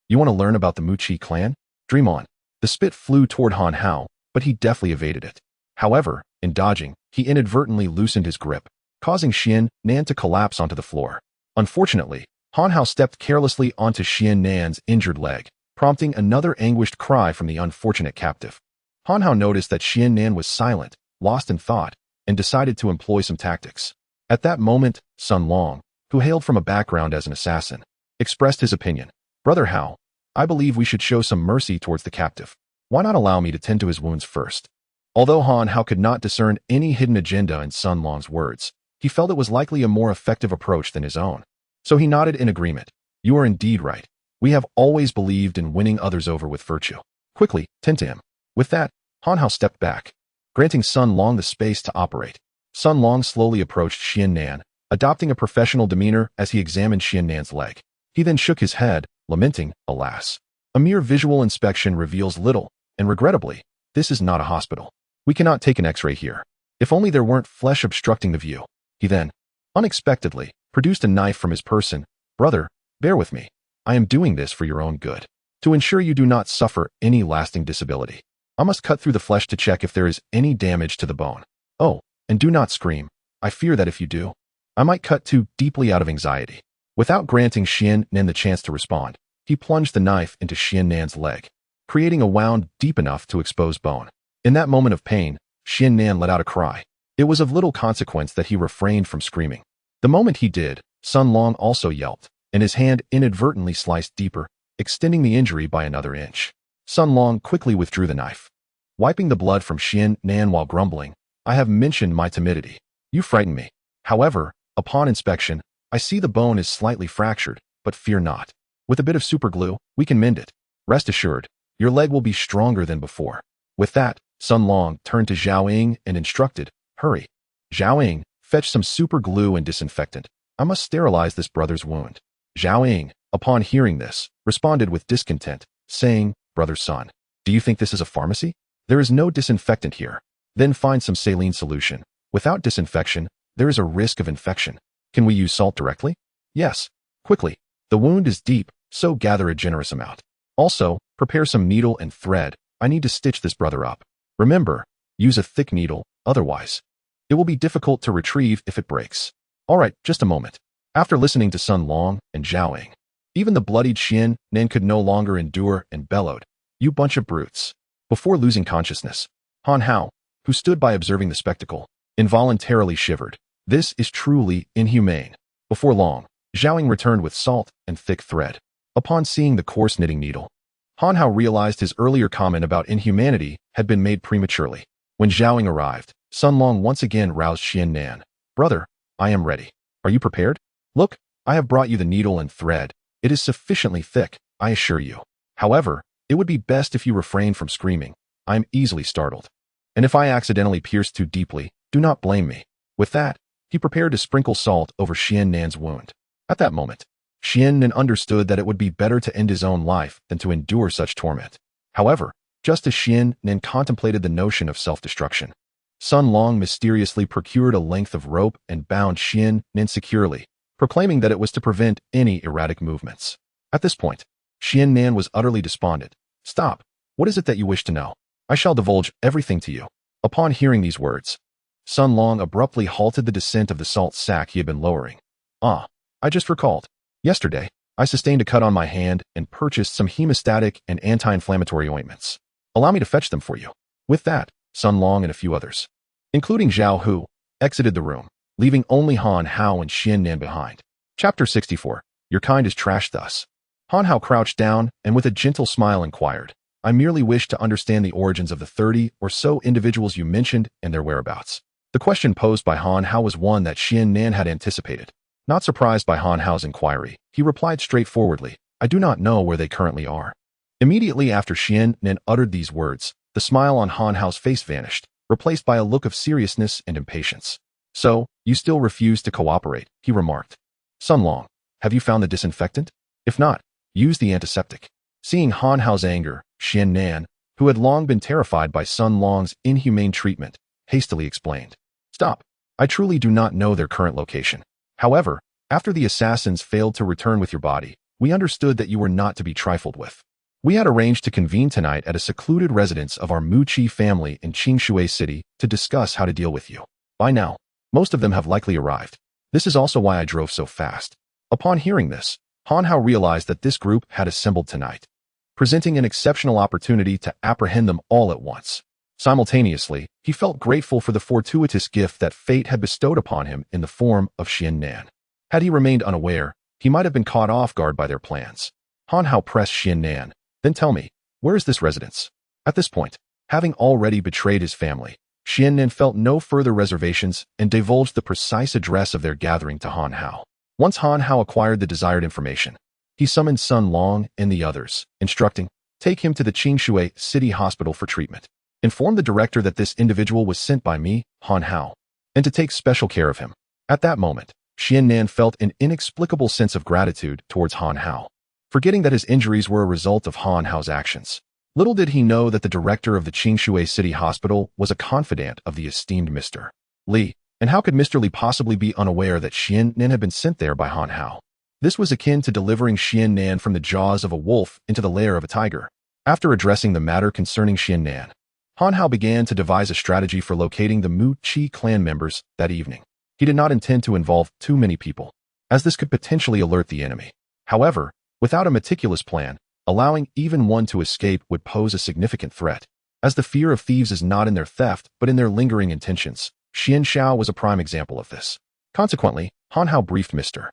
You want to learn about the Muqi clan? Dream on." The spit flew toward Han Hao, but he deftly evaded it. However, in dodging, he inadvertently loosened his grip, causing Xian Nan to collapse onto the floor. Unfortunately, Han Hao stepped carelessly onto Xian Nan's injured leg, prompting another anguished cry from the unfortunate captive. Han Hao noticed that Xian Nan was silent, lost in thought, and decided to employ some tactics. At that moment, Sun Long, who hailed from a background as an assassin, expressed his opinion. "Brother Hao, I believe we should show some mercy towards the captive. Why not allow me to tend to his wounds first?" Although Han Hao could not discern any hidden agenda in Sun Long's words, he felt it was likely a more effective approach than his own. So he nodded in agreement. "You are indeed right. We have always believed in winning others over with virtue. Quickly, tend to him." With that, Han Hao stepped back, granting Sun Long the space to operate. Sun Long slowly approached Xian Nan, adopting a professional demeanor as he examined Xian Nan's leg. He then shook his head, lamenting, "Alas, a mere visual inspection reveals little, and regrettably, this is not a hospital. We cannot take an X-ray here. If only there weren't flesh obstructing the view." He then, unexpectedly, produced a knife from his person. "Brother, bear with me. I am doing this for your own good. To ensure you do not suffer any lasting disability, I must cut through the flesh to check if there is any damage to the bone. Oh, and do not scream. I fear that if you do, I might cut too deeply out of anxiety." Without granting Xian Nan the chance to respond, he plunged the knife into Xian Nan's leg, creating a wound deep enough to expose bone. In that moment of pain, Xian Nan let out a cry. It was of little consequence that he refrained from screaming. The moment he did, Sun Long also yelped, and his hand inadvertently sliced deeper, extending the injury by another inch. Sun Long quickly withdrew the knife, wiping the blood from Xian Nan while grumbling, "I have mentioned my timidity. You frighten me. However, upon inspection, I see the bone is slightly fractured, but fear not. With a bit of superglue, we can mend it. Rest assured, your leg will be stronger than before." With that, Sun Long turned to Zhao Ying and instructed, "Hurry. Zhao Ying, fetch some super glue and disinfectant. I must sterilize this brother's wound." Zhao Ying, upon hearing this, responded with discontent, saying, "Brother Sun, do you think this is a pharmacy? There is no disinfectant here. Then find some saline solution. Without disinfection, there is a risk of infection. Can we use salt directly?" "Yes. Quickly. The wound is deep, so gather a generous amount. Also, prepare some needle and thread. I need to stitch this brother up. Remember, use a thick needle, otherwise it will be difficult to retrieve if it breaks." "All right, just a moment." After listening to Sun Long and Zhao Ying, even the bloodied Xian Nan could no longer endure and bellowed, "You bunch of brutes." Before losing consciousness, Han Hao, who stood by observing the spectacle, involuntarily shivered. This is truly inhumane. Before long, Zhao Ying returned with salt and thick thread. Upon seeing the coarse knitting needle, Han Hao realized his earlier comment about inhumanity had been made prematurely. When Zhao Ying arrived, Sun Long once again roused Xian Nan. "Brother, I am ready. Are you prepared? Look, I have brought you the needle and thread. It is sufficiently thick, I assure you. However, it would be best if you refrain from screaming. I am easily startled. And if I accidentally pierce too deeply, do not blame me." With that, he prepared to sprinkle salt over Xian Nan's wound. At that moment, Xian Nin understood that it would be better to end his own life than to endure such torment. However, just as Xian Nin contemplated the notion of self-destruction, Sun Long mysteriously procured a length of rope and bound Xian Nin securely, proclaiming that it was to prevent any erratic movements. At this point, Xian Nin was utterly despondent. "Stop. What is it that you wish to know? I shall divulge everything to you." Upon hearing these words, Sun Long abruptly halted the descent of the salt sack he had been lowering. "Ah, I just recalled. Yesterday, I sustained a cut on my hand and purchased some hemostatic and anti-inflammatory ointments. Allow me to fetch them for you." With that, Sun Long and a few others, including Zhao Hu, exited the room, leaving only Han Hao and Xian Nan behind. Chapter 64. Your kind is trashed thus. Han Hao crouched down and with a gentle smile inquired, "I merely wish to understand the origins of the 30 or so individuals you mentioned and their whereabouts." The question posed by Han Hao was one that Xian Nan had anticipated. Not surprised by Han Hao's inquiry, he replied straightforwardly, "I do not know where they currently are." Immediately after Xian Nan uttered these words, the smile on Han Hao's face vanished, replaced by a look of seriousness and impatience. "So, you still refuse to cooperate," he remarked. "Sun Long, have you found the disinfectant? If not, use the antiseptic." Seeing Han Hao's anger, Xian Nan, who had long been terrified by Sun Long's inhumane treatment, hastily explained, "Stop. I truly do not know their current location. However, after the assassins failed to return with your body, we understood that you were not to be trifled with. We had arranged to convene tonight at a secluded residence of our Mu Qi family in Qingshui City to discuss how to deal with you. By now, most of them have likely arrived. This is also why I drove so fast." Upon hearing this, Han Hao realized that this group had assembled tonight, presenting an exceptional opportunity to apprehend them all at once. Simultaneously, he felt grateful for the fortuitous gift that fate had bestowed upon him in the form of Xian Nan. Had he remained unaware, he might have been caught off guard by their plans. Han Hao pressed Xian Nan, "Then tell me, where is this residence?" At this point, having already betrayed his family, Xian Nan felt no further reservations and divulged the precise address of their gathering to Han Hao. Once Han Hao acquired the desired information, he summoned Sun Long and the others, instructing, "Take him to the Qingshui City Hospital for treatment. Inform the director that this individual was sent by me, Han Hao, and to take special care of him." At that moment, Xian Nan felt an inexplicable sense of gratitude towards Han Hao, forgetting that his injuries were a result of Han Hao's actions. Little did he know that the director of the Qingshui City Hospital was a confidant of the esteemed Mr. Li, and how could Mr. Li possibly be unaware that Xian Nan had been sent there by Han Hao? This was akin to delivering Xian Nan from the jaws of a wolf into the lair of a tiger. After addressing the matter concerning Xian Nan, Han Hao began to devise a strategy for locating the Mu Qi clan members that evening. He did not intend to involve too many people, as this could potentially alert the enemy. However, without a meticulous plan, allowing even one to escape would pose a significant threat, as the fear of thieves is not in their theft but in their lingering intentions. Xian Xiao was a prime example of this. Consequently, Han Hao briefed Mr.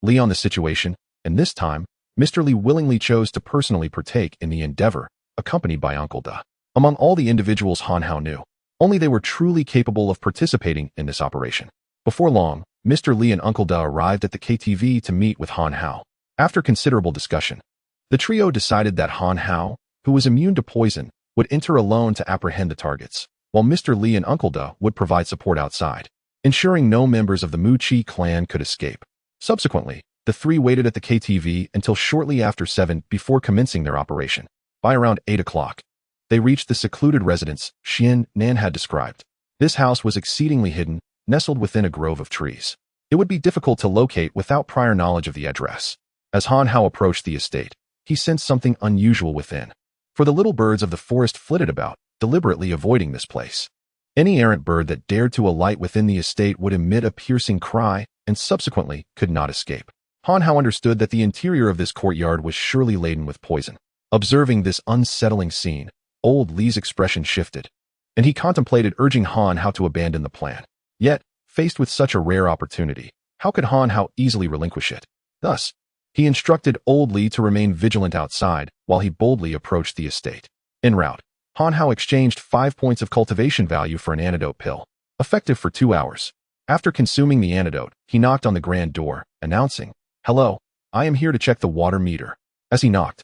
Li on the situation, and this time, Mr. Li willingly chose to personally partake in the endeavor, accompanied by Uncle Da. Among all the individuals Han Hao knew, only they were truly capable of participating in this operation. Before long, Mr. Li and Uncle Da arrived at the KTV to meet with Han Hao. After considerable discussion, the trio decided that Han Hao, who was immune to poison, would enter alone to apprehend the targets, while Mr. Li and Uncle Da would provide support outside, ensuring no members of the Mu Qi clan could escape. Subsequently, the three waited at the KTV until shortly after 7 before commencing their operation. By around 8 o'clock, they reached the secluded residence Xian Nan had described. This house was exceedingly hidden, nestled within a grove of trees. It would be difficult to locate without prior knowledge of the address. As Han Hao approached the estate, he sensed something unusual within. For the little birds of the forest flitted about, deliberately avoiding this place. Any errant bird that dared to alight within the estate would emit a piercing cry and subsequently could not escape. Han Hao understood that the interior of this courtyard was surely laden with poison. Observing this unsettling scene, Old Li's expression shifted, and he contemplated urging Han Hao to abandon the plan. Yet, faced with such a rare opportunity, how could Han Hao easily relinquish it? Thus, he instructed Old Li to remain vigilant outside while he boldly approached the estate. En route, Han Hao exchanged 5 points of cultivation value for an antidote pill, effective for 2 hours. After consuming the antidote, he knocked on the grand door, announcing, "Hello, I am here to check the water meter." As he knocked,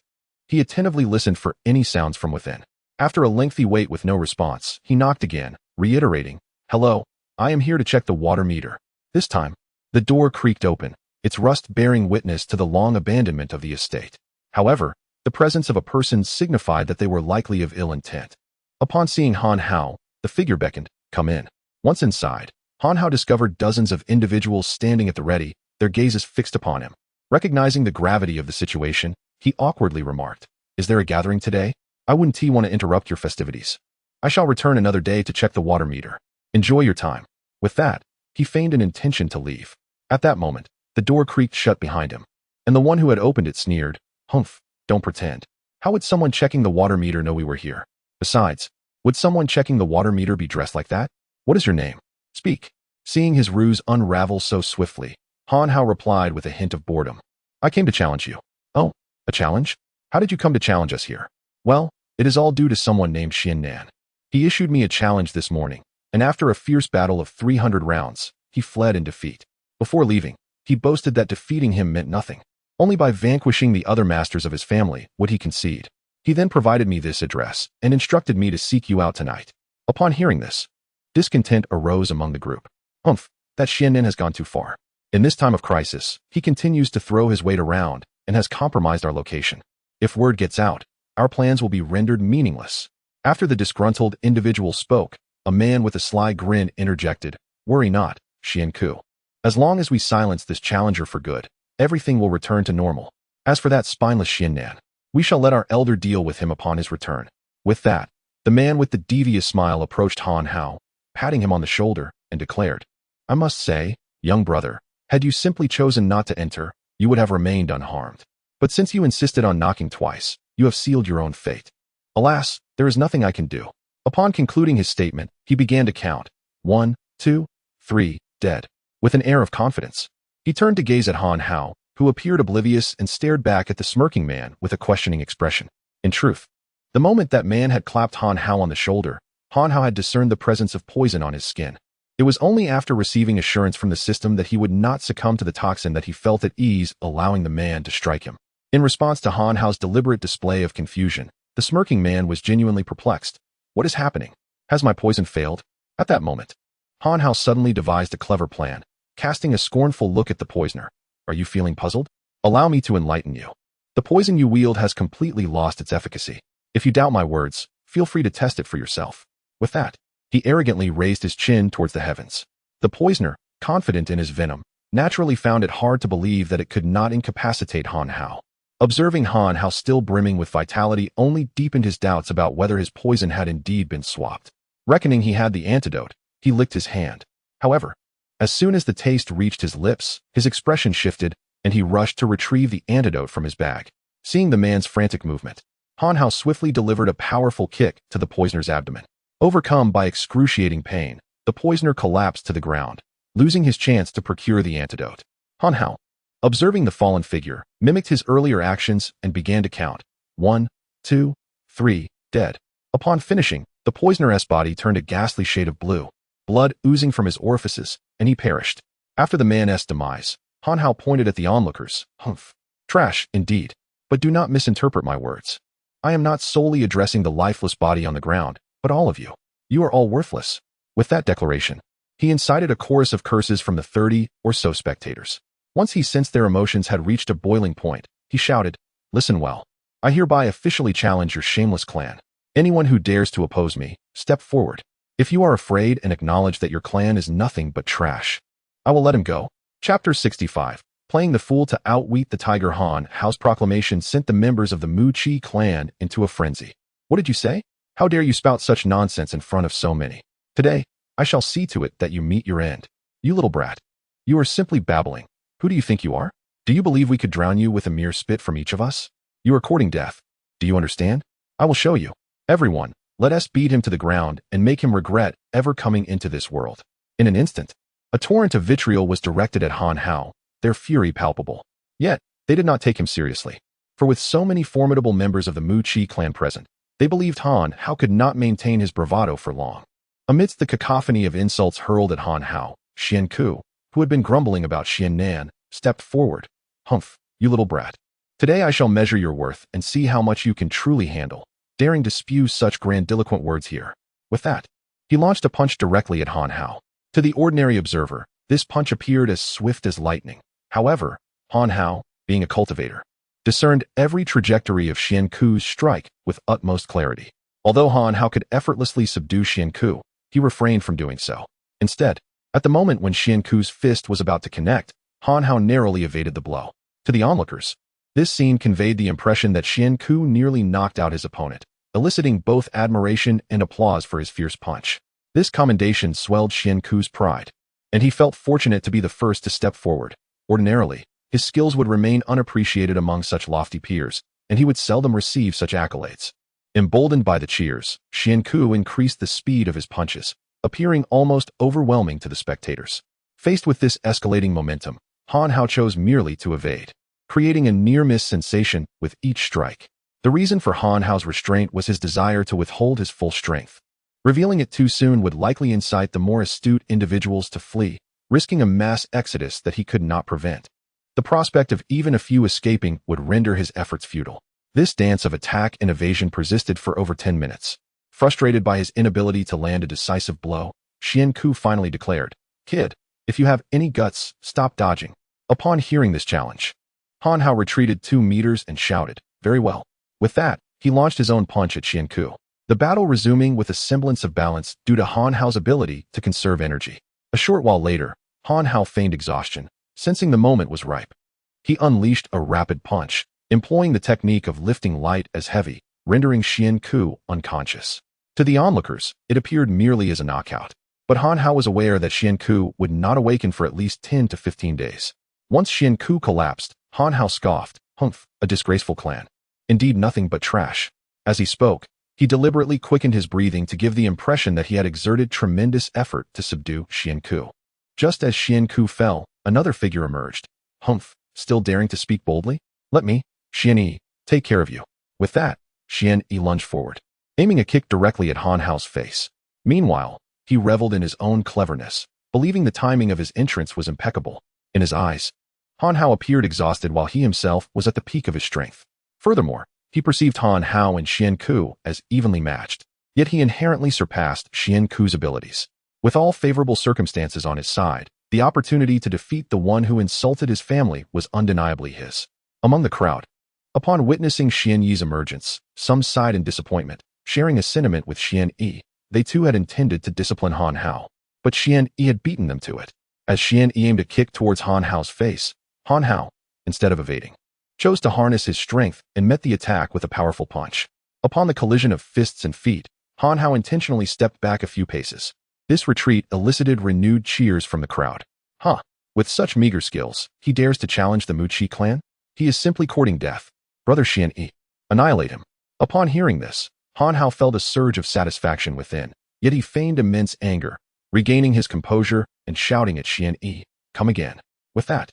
he attentively listened for any sounds from within. After a lengthy wait with no response, he knocked again, reiterating, "Hello, I am here to check the water meter." This time, the door creaked open, its rust bearing witness to the long abandonment of the estate. However, the presence of a person signified that they were likely of ill intent. Upon seeing Han Hao, the figure beckoned, "Come in." Once inside, Han Hao discovered dozens of individuals standing at the ready, their gazes fixed upon him. Recognizing the gravity of the situation, he awkwardly remarked, "Is there a gathering today? I wouldn't want to interrupt your festivities. I shall return another day to check the water meter. Enjoy your time." With that, he feigned an intention to leave. At that moment, the door creaked shut behind him, and the one who had opened it sneered, "Humph, don't pretend. How would someone checking the water meter know we were here? Besides, would someone checking the water meter be dressed like that? What is your name? Speak." Seeing his ruse unravel so swiftly, Han Hao replied with a hint of boredom, "I came to challenge you." "Oh, a challenge? How did you come to challenge us here?" "Well, it is all due to someone named Xian Nan. He issued me a challenge this morning, and after a fierce battle of 300 rounds, he fled in defeat. Before leaving, he boasted that defeating him meant nothing. Only by vanquishing the other masters of his family would he concede. He then provided me this address and instructed me to seek you out tonight." Upon hearing this, discontent arose among the group. "Humph, that Xian Nan has gone too far. In this time of crisis, he continues to throw his weight around and has compromised our location. If word gets out, our plans will be rendered meaningless." After the disgruntled individual spoke, a man with a sly grin interjected, "Worry not, Xian Ku. As long as we silence this challenger for good, everything will return to normal. As for that spineless Xian Nan, we shall let our elder deal with him upon his return." With that, the man with the devious smile approached Han Hao, patting him on the shoulder, and declared, "I must say, young brother, had you simply chosen not to enter, you would have remained unharmed. But since you insisted on knocking twice, you have sealed your own fate. Alas, there is nothing I can do." Upon concluding his statement, he began to count, 1, 2, 3, dead. With an air of confidence, he turned to gaze at Han Hao, who appeared oblivious and stared back at the smirking man with a questioning expression. In truth, the moment that man had clapped Han Hao on the shoulder, Han Hao had discerned the presence of poison on his skin. It was only after receiving assurance from the system that he would not succumb to the toxin that he felt at ease allowing the man to strike him. In response to Han Hao's deliberate display of confusion, the smirking man was genuinely perplexed. "What is happening? Has my poison failed?" At that moment, Han Hao suddenly devised a clever plan, casting a scornful look at the poisoner. "Are you feeling puzzled? Allow me to enlighten you. The poison you wield has completely lost its efficacy. If you doubt my words, feel free to test it for yourself." With that, he arrogantly raised his chin towards the heavens. The poisoner, confident in his venom, naturally found it hard to believe that it could not incapacitate Han Hao. Observing Han Hao still brimming with vitality only deepened his doubts about whether his poison had indeed been swapped. Reckoning he had the antidote, he licked his hand. However, as soon as the taste reached his lips, his expression shifted, and he rushed to retrieve the antidote from his bag. Seeing the man's frantic movement, Han Hao swiftly delivered a powerful kick to the poisoner's abdomen. Overcome by excruciating pain, the poisoner collapsed to the ground, losing his chance to procure the antidote. Han Hao, observing the fallen figure, mimicked his earlier actions and began to count, 1, 2, 3, dead. Upon finishing, the poisoner's body turned a ghastly shade of blue, blood oozing from his orifices, and he perished. After the man's demise, Han Hao pointed at the onlookers. "Humph. Trash, indeed. But do not misinterpret my words. I am not solely addressing the lifeless body on the ground, but all of you. You are all worthless." With that declaration, he incited a chorus of curses from the 30 or so spectators. Once he sensed their emotions had reached a boiling point, he shouted, "Listen well. I hereby officially challenge your shameless clan. Anyone who dares to oppose me, step forward. If you are afraid and acknowledge that your clan is nothing but trash, I will let him go." Chapter 65. Playing the fool to outwit the tiger. Han Hao's proclamation sent the members of the Mu Chi clan into a frenzy. "What did you say? How dare you spout such nonsense in front of so many? Today, I shall see to it that you meet your end. You little brat. You are simply babbling. Who do you think you are? Do you believe we could drown you with a mere spit from each of us? You are courting death. Do you understand? I will show you. Everyone, let us beat him to the ground and make him regret ever coming into this world." In an instant, a torrent of vitriol was directed at Han Hao, their fury palpable. Yet, they did not take him seriously. For with so many formidable members of the Mu Chi clan present, they believed Han Hao could not maintain his bravado for long. Amidst the cacophony of insults hurled at Han Hao, Xian Ku, who had been grumbling about Xian Nan, stepped forward. "Humph, you little brat. Today I shall measure your worth and see how much you can truly handle, daring to spew such grandiloquent words here." With that, he launched a punch directly at Han Hao. To the ordinary observer, this punch appeared as swift as lightning. However, Han Hao, being a cultivator, discerned every trajectory of Xian Ku's strike with utmost clarity. Although Han Hao could effortlessly subdue Xian Ku, he refrained from doing so. Instead, at the moment when Xian Ku's fist was about to connect, Han Hao narrowly evaded the blow. To the onlookers, this scene conveyed the impression that Xian Ku nearly knocked out his opponent, eliciting both admiration and applause for his fierce punch. This commendation swelled Xian Ku's pride, and he felt fortunate to be the first to step forward. Ordinarily, his skills would remain unappreciated among such lofty peers, and he would seldom receive such accolades. Emboldened by the cheers, Xian Ku increased the speed of his punches, appearing almost overwhelming to the spectators. Faced with this escalating momentum, Han Hao chose merely to evade, creating a near-miss sensation with each strike. The reason for Han Hao's restraint was his desire to withhold his full strength. Revealing it too soon would likely incite the more astute individuals to flee, risking a mass exodus that he could not prevent. The prospect of even a few escaping would render his efforts futile. This dance of attack and evasion persisted for over 10 minutes. Frustrated by his inability to land a decisive blow, Xian Ku finally declared, "Kid, if you have any guts, stop dodging." Upon hearing this challenge, Han Hao retreated 2 meters and shouted, "Very well." With that, he launched his own punch at Xian Ku, the battle resuming with a semblance of balance due to Han Hao's ability to conserve energy. A short while later, Han Hao feigned exhaustion, sensing the moment was ripe. He unleashed a rapid punch, employing the technique of lifting light as heavy, rendering Xian Ku unconscious. To the onlookers, it appeared merely as a knockout, but Han Hao was aware that Xian Ku would not awaken for at least 10 to 15 days. Once Xian Ku collapsed, Han Hao scoffed, "Humph, a disgraceful clan. Indeed nothing but trash." As he spoke, he deliberately quickened his breathing to give the impression that he had exerted tremendous effort to subdue Xian Ku. Just as Xian Ku fell, another figure emerged. "Humph, still daring to speak boldly? Let me, Xian Yi, take care of you." With that, Xian Yi lunged forward, aiming a kick directly at Han Hao's face. Meanwhile, he reveled in his own cleverness, believing the timing of his entrance was impeccable. In his eyes, Han Hao appeared exhausted while he himself was at the peak of his strength. Furthermore, he perceived Han Hao and Xian Ku as evenly matched, yet he inherently surpassed Xian Ku's abilities. With all favorable circumstances on his side, the opportunity to defeat the one who insulted his family was undeniably his. Among the crowd, upon witnessing Xian Yi's emergence, some sighed in disappointment, sharing a sentiment with Xian Yi. They too had intended to discipline Han Hao, but Xian Yi had beaten them to it. As Xian Yi aimed a kick towards Han Hao's face, Han Hao, instead of evading, chose to harness his strength and met the attack with a powerful punch. Upon the collision of fists and feet, Han Hao intentionally stepped back a few paces. This retreat elicited renewed cheers from the crowd. "Huh, with such meager skills, he dares to challenge the Muqi clan? He is simply courting death. Brother Xian Yi, annihilate him." Upon hearing this, Han Hao felt a surge of satisfaction within, yet he feigned immense anger, regaining his composure and shouting at Xian Yi, "Come again." With that,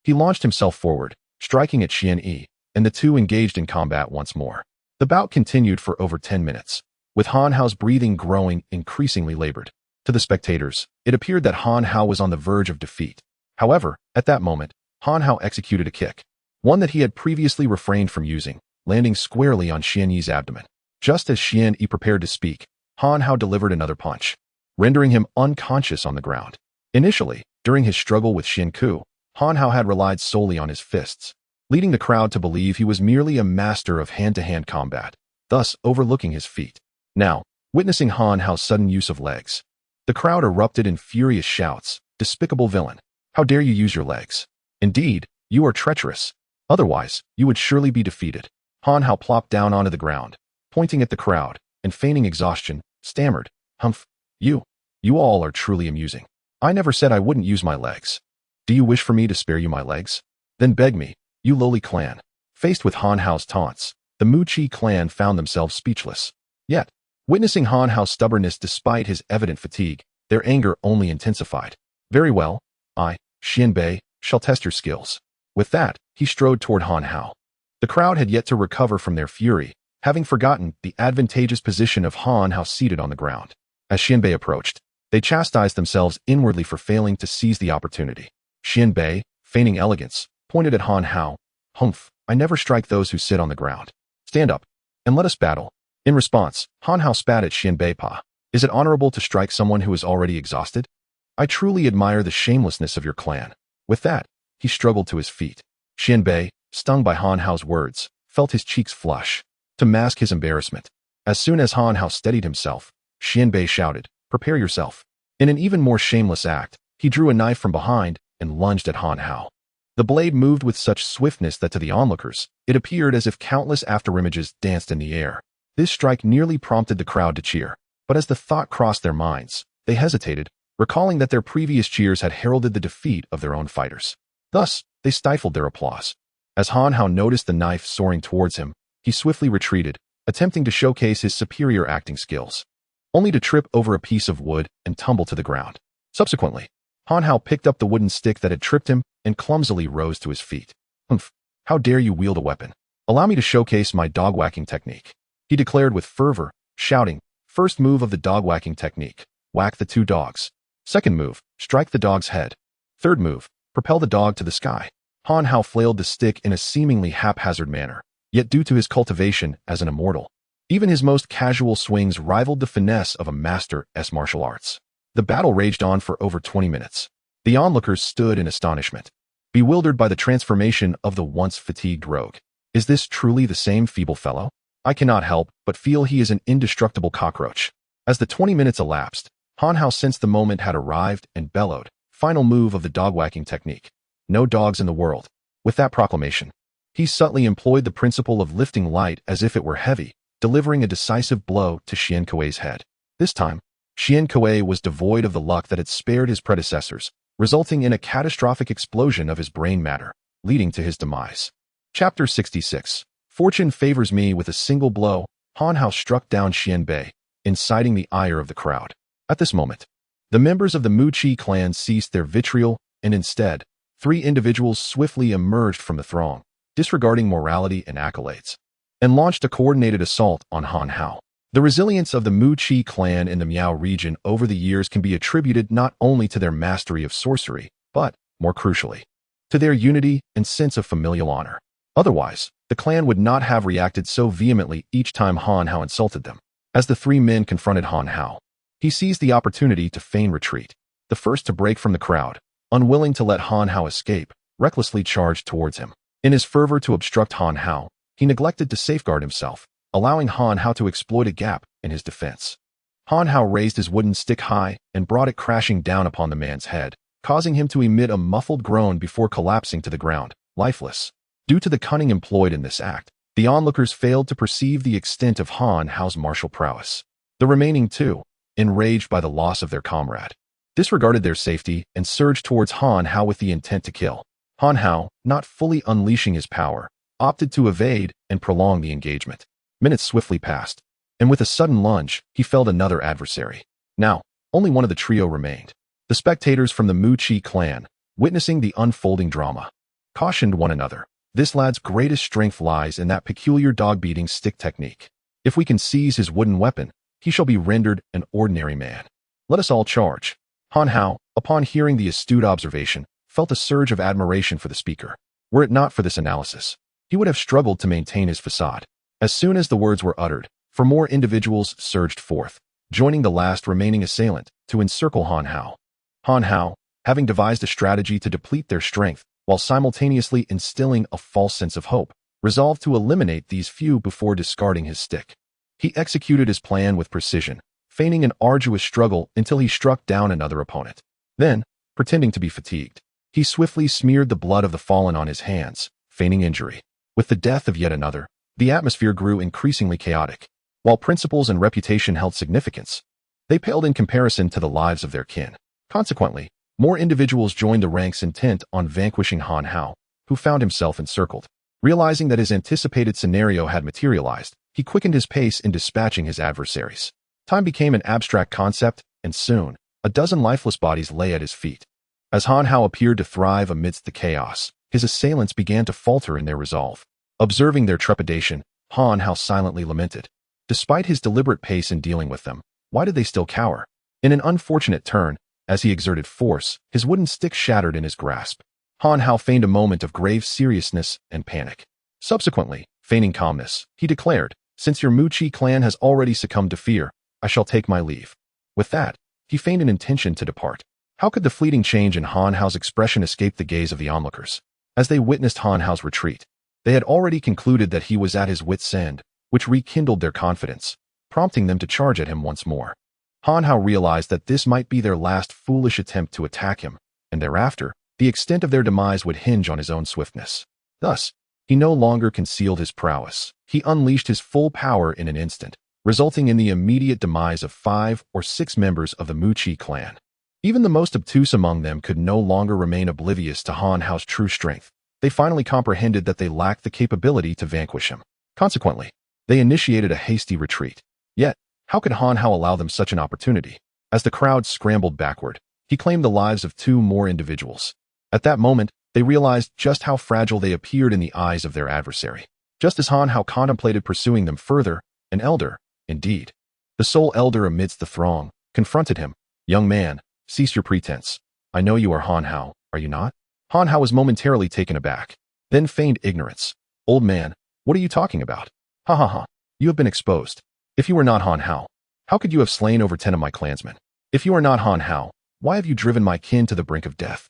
he launched himself forward, striking at Xian Yi, and the two engaged in combat once more. The bout continued for over 10 minutes, with Han Hao's breathing growing increasingly labored. To the spectators, it appeared that Han Hao was on the verge of defeat. However, at that moment, Han Hao executed a kick, one that he had previously refrained from using, landing squarely on Xian Yi's abdomen. Just as Xian Yi prepared to speak, Han Hao delivered another punch, rendering him unconscious on the ground. Initially, during his struggle with Xian Ku, Han Hao had relied solely on his fists, leading the crowd to believe he was merely a master of hand-to-hand combat, thus overlooking his feet. Now, witnessing Han Hao's sudden use of legs, the crowd erupted in furious shouts, "Despicable villain! How dare you use your legs? Indeed, you are treacherous. Otherwise, you would surely be defeated." Han Hao plopped down onto the ground, pointing at the crowd, and feigning exhaustion, stammered, "Humph, you all are truly amusing. I never said I wouldn't use my legs. Do you wish for me to spare you my legs? Then beg me, you lowly clan." Faced with Han Hao's taunts, the Muqi clan found themselves speechless. Yet, witnessing Han Hao's stubbornness despite his evident fatigue, their anger only intensified. "Very well, I, Xian Bei, shall test your skills." With that, he strode toward Han Hao. The crowd had yet to recover from their fury, having forgotten the advantageous position of Han Hao seated on the ground. As Xian Bei approached, they chastised themselves inwardly for failing to seize the opportunity. Xian Bei, feigning elegance, pointed at Han Hao, "Humph, I never strike those who sit on the ground. Stand up, and let us battle." In response, Han Hao spat at Xian Bei Pa. "Is it honorable to strike someone who is already exhausted? I truly admire the shamelessness of your clan." With that, he struggled to his feet. Xianbei, stung by Han Hao's words, felt his cheeks flush. To mask his embarrassment, as soon as Han Hao steadied himself, Xianbei shouted, "Prepare yourself." In an even more shameless act, he drew a knife from behind and lunged at Han Hao. The blade moved with such swiftness that to the onlookers, it appeared as if countless afterimages danced in the air. This strike nearly prompted the crowd to cheer, but as the thought crossed their minds, they hesitated, recalling that their previous cheers had heralded the defeat of their own fighters. Thus, they stifled their applause. As Han Hao noticed the knife soaring towards him, he swiftly retreated, attempting to showcase his superior acting skills, only to trip over a piece of wood and tumble to the ground. Subsequently, Han Hao picked up the wooden stick that had tripped him and clumsily rose to his feet. "Humph! How dare you wield a weapon? Allow me to showcase my dog-whacking technique," he declared with fervor, shouting, "First move of the dog-whacking technique, whack the two dogs. Second move, strike the dog's head. Third move, propel the dog to the sky." Han Hao flailed the stick in a seemingly haphazard manner, yet due to his cultivation as an immortal, even his most casual swings rivaled the finesse of a master's martial arts. The battle raged on for over 20 minutes. The onlookers stood in astonishment, bewildered by the transformation of the once fatigued rogue. Is this truly the same feeble fellow? I cannot help but feel he is an indestructible cockroach. As the 20 minutes elapsed, Han Hao sensed the moment had arrived and bellowed, "Final move of the dog-whacking technique. No dogs in the world." With that proclamation, he subtly employed the principle of lifting light as if it were heavy, delivering a decisive blow to Xian Kuei's head. This time, Xian Kuei was devoid of the luck that had spared his predecessors, resulting in a catastrophic explosion of his brain matter, leading to his demise. Chapter 66. Fortune favors me. With a single blow, Han Hao struck down Xianbei, inciting the ire of the crowd. At this moment, the members of the Mu Qi clan ceased their vitriol, and instead, 3 individuals swiftly emerged from the throng, disregarding morality and accolades, and launched a coordinated assault on Han Hao. The resilience of the Mu Qi clan in the Miao region over the years can be attributed not only to their mastery of sorcery, but, more crucially, to their unity and sense of familial honor. Otherwise, the clan would not have reacted so vehemently each time Han Hao insulted them. As the 3 men confronted Han Hao, he seized the opportunity to feign retreat. The first to break from the crowd, unwilling to let Han Hao escape, recklessly charged towards him. In his fervor to obstruct Han Hao, he neglected to safeguard himself, allowing Han Hao to exploit a gap in his defense. Han Hao raised his wooden stick high and brought it crashing down upon the man's head, causing him to emit a muffled groan before collapsing to the ground, lifeless. Due to the cunning employed in this act, the onlookers failed to perceive the extent of Han Hao's martial prowess. The remaining 2, enraged by the loss of their comrade, disregarded their safety and surged towards Han Hao with the intent to kill. Han Hao, not fully unleashing his power, opted to evade and prolong the engagement. Minutes swiftly passed, and with a sudden lunge, he felled another adversary. Now, only one of the trio remained. The spectators from the Mu Qi clan, witnessing the unfolding drama, cautioned one another. This lad's greatest strength lies in that peculiar dog-beating stick technique. If we can seize his wooden weapon, he shall be rendered an ordinary man. Let us all charge. Han Hao, upon hearing the astute observation, felt a surge of admiration for the speaker. Were it not for this analysis, he would have struggled to maintain his facade. As soon as the words were uttered, 4 more individuals surged forth, joining the last remaining assailant to encircle Han Hao. Han Hao, having devised a strategy to deplete their strength while simultaneously instilling a false sense of hope, resolved to eliminate these few before discarding his stick. He executed his plan with precision, feigning an arduous struggle until he struck down another opponent. Then, pretending to be fatigued, he swiftly smeared the blood of the fallen on his hands, feigning injury. With the death of yet another, the atmosphere grew increasingly chaotic. While principles and reputation held significance, they paled in comparison to the lives of their kin. Consequently, more individuals joined the ranks intent on vanquishing Han Hao, who found himself encircled. Realizing that his anticipated scenario had materialized, he quickened his pace in dispatching his adversaries. Time became an abstract concept, and soon, a dozen lifeless bodies lay at his feet. As Han Hao appeared to thrive amidst the chaos, his assailants began to falter in their resolve. Observing their trepidation, Han Hao silently lamented. Despite his deliberate pace in dealing with them, why did they still cower? In an unfortunate turn, as he exerted force, his wooden stick shattered in his grasp. Han Hao feigned a moment of grave seriousness and panic. Subsequently, feigning calmness, he declared, "Since your Mu Qi clan has already succumbed to fear, I shall take my leave." With that, he feigned an intention to depart. How could the fleeting change in Han Hao's expression escape the gaze of the onlookers? As they witnessed Han Hao's retreat, they had already concluded that he was at his wit's end, which rekindled their confidence, prompting them to charge at him once more. Han Hao realized that this might be their last foolish attempt to attack him, and thereafter, the extent of their demise would hinge on his own swiftness. Thus, he no longer concealed his prowess. He unleashed his full power in an instant, resulting in the immediate demise of 5 or 6 members of the Muqi clan. Even the most obtuse among them could no longer remain oblivious to Han Hao's true strength. They finally comprehended that they lacked the capability to vanquish him. Consequently, they initiated a hasty retreat. Yet, how could Han Hao allow them such an opportunity? As the crowd scrambled backward, he claimed the lives of 2 more individuals. At that moment, they realized just how fragile they appeared in the eyes of their adversary. Just as Han Hao contemplated pursuing them further, an elder, indeed, the sole elder amidst the throng, confronted him. "Young man, cease your pretense. I know you are Han Hao, are you not?" Han Hao was momentarily taken aback, then feigned ignorance. "Old man, what are you talking about? Ha ha ha. You have been exposed. If you were not Han Hao, how could you have slain over 10 of my clansmen? If you are not Han Hao, why have you driven my kin to the brink of death?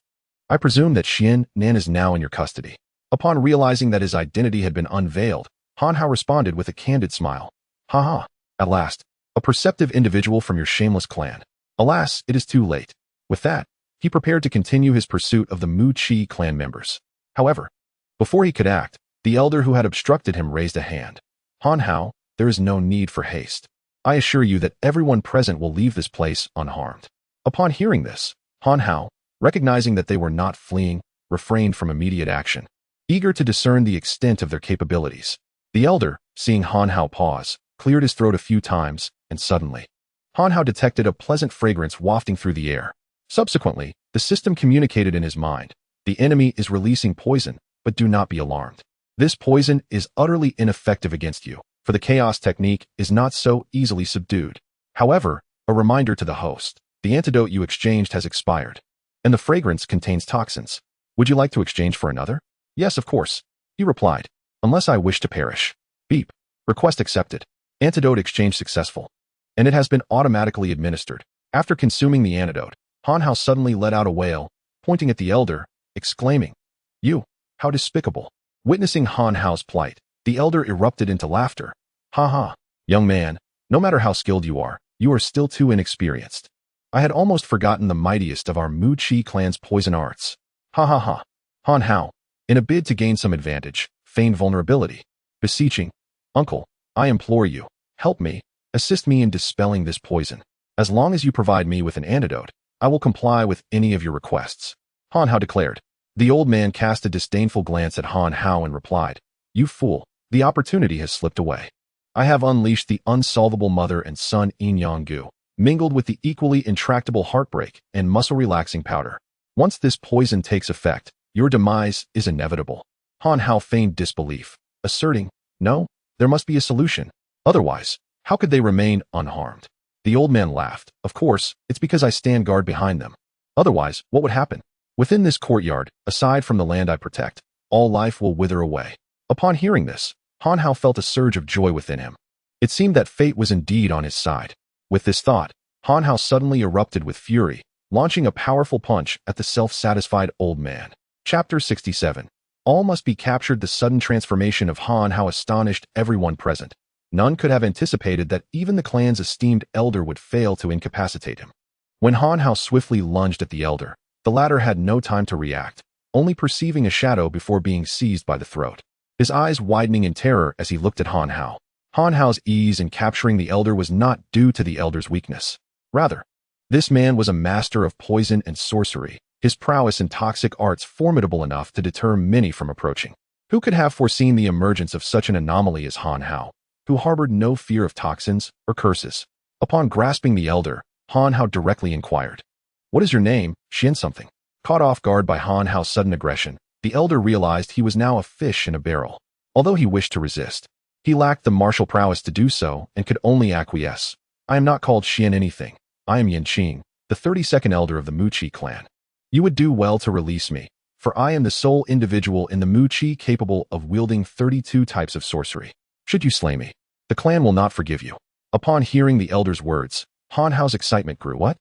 I presume that Xian Nan is now in your custody." Upon realizing that his identity had been unveiled, Han Hao responded with a candid smile. "Ha ha. At last, a perceptive individual from your shameless clan. Alas, it is too late." With that, he prepared to continue his pursuit of the Muqi clan members. However, before he could act, the elder who had obstructed him raised a hand. "Han Hao, there is no need for haste. I assure you that everyone present will leave this place unharmed." Upon hearing this, Han Hao, recognizing that they were not fleeing, refrained from immediate action, eager to discern the extent of their capabilities. The elder, seeing Han Hao pause, cleared his throat a few times, and suddenly, Han Hao detected a pleasant fragrance wafting through the air. Subsequently, the system communicated in his mind, "The enemy is releasing poison, but do not be alarmed. This poison is utterly ineffective against you, for the chaos technique is not so easily subdued. However, a reminder to the host, the antidote you exchanged has expired, and the fragrance contains toxins. Would you like to exchange for another?" "Yes, of course," he replied, "unless I wish to perish." Beep. Request accepted. Antidote exchange successful. And it has been automatically administered. After consuming the antidote, Han Hao suddenly let out a wail, pointing at the elder, exclaiming, "You, how despicable." Witnessing Han Hao's plight, the elder erupted into laughter. "Ha ha. Young man, no matter how skilled you are still too inexperienced. I had almost forgotten the mightiest of our Muqi clan's poison arts. Ha ha ha." Han Hao, in a bid to gain some advantage, feigned vulnerability, beseeching, "Uncle, I implore you, help me, assist me in dispelling this poison. As long as you provide me with an antidote, I will comply with any of your requests." Han Hao declared. The old man cast a disdainful glance at Han Hao and replied, "You fool, the opportunity has slipped away. I have unleashed the unsolvable mother and son yin yang gu, mingled with the equally intractable heartbreak and muscle-relaxing powder. Once this poison takes effect, your demise is inevitable." Han Hao feigned disbelief, asserting, "No, there must be a solution. Otherwise, how could they remain unharmed?" The old man laughed. "Of course, it's because I stand guard behind them. Otherwise, what would happen? Within this courtyard, aside from the land I protect, all life will wither away." Upon hearing this, Han Hao felt a surge of joy within him. It seemed that fate was indeed on his side. With this thought, Han Hao suddenly erupted with fury, launching a powerful punch at the self-satisfied old man. Chapter 67. All must be captured. The sudden transformation of Han Hao astonished everyone present. None could have anticipated that even the clan's esteemed elder would fail to incapacitate him. When Han Hao swiftly lunged at the elder, the latter had no time to react, only perceiving a shadow before being seized by the throat. His eyes widening in terror as he looked at Han Hao. Han Hao's ease in capturing the elder was not due to the elder's weakness. Rather, this man was a master of poison and sorcery, his prowess in toxic arts formidable enough to deter many from approaching. Who could have foreseen the emergence of such an anomaly as Han Hao, who harbored no fear of toxins or curses? Upon grasping the elder, Han Hao directly inquired, "What is your name, Xian something?" Caught off guard by Han Hao's sudden aggression, the elder realized he was now a fish in a barrel. Although he wished to resist, he lacked the martial prowess to do so and could only acquiesce. "I am not called Xian anything. I am Yan Qing, the 32nd elder of the Muqi clan. You would do well to release me, for I am the sole individual in the Muqi capable of wielding 32 types of sorcery. Should you slay me, the clan will not forgive you." Upon hearing the elder's words, Han Hao's excitement grew. "What?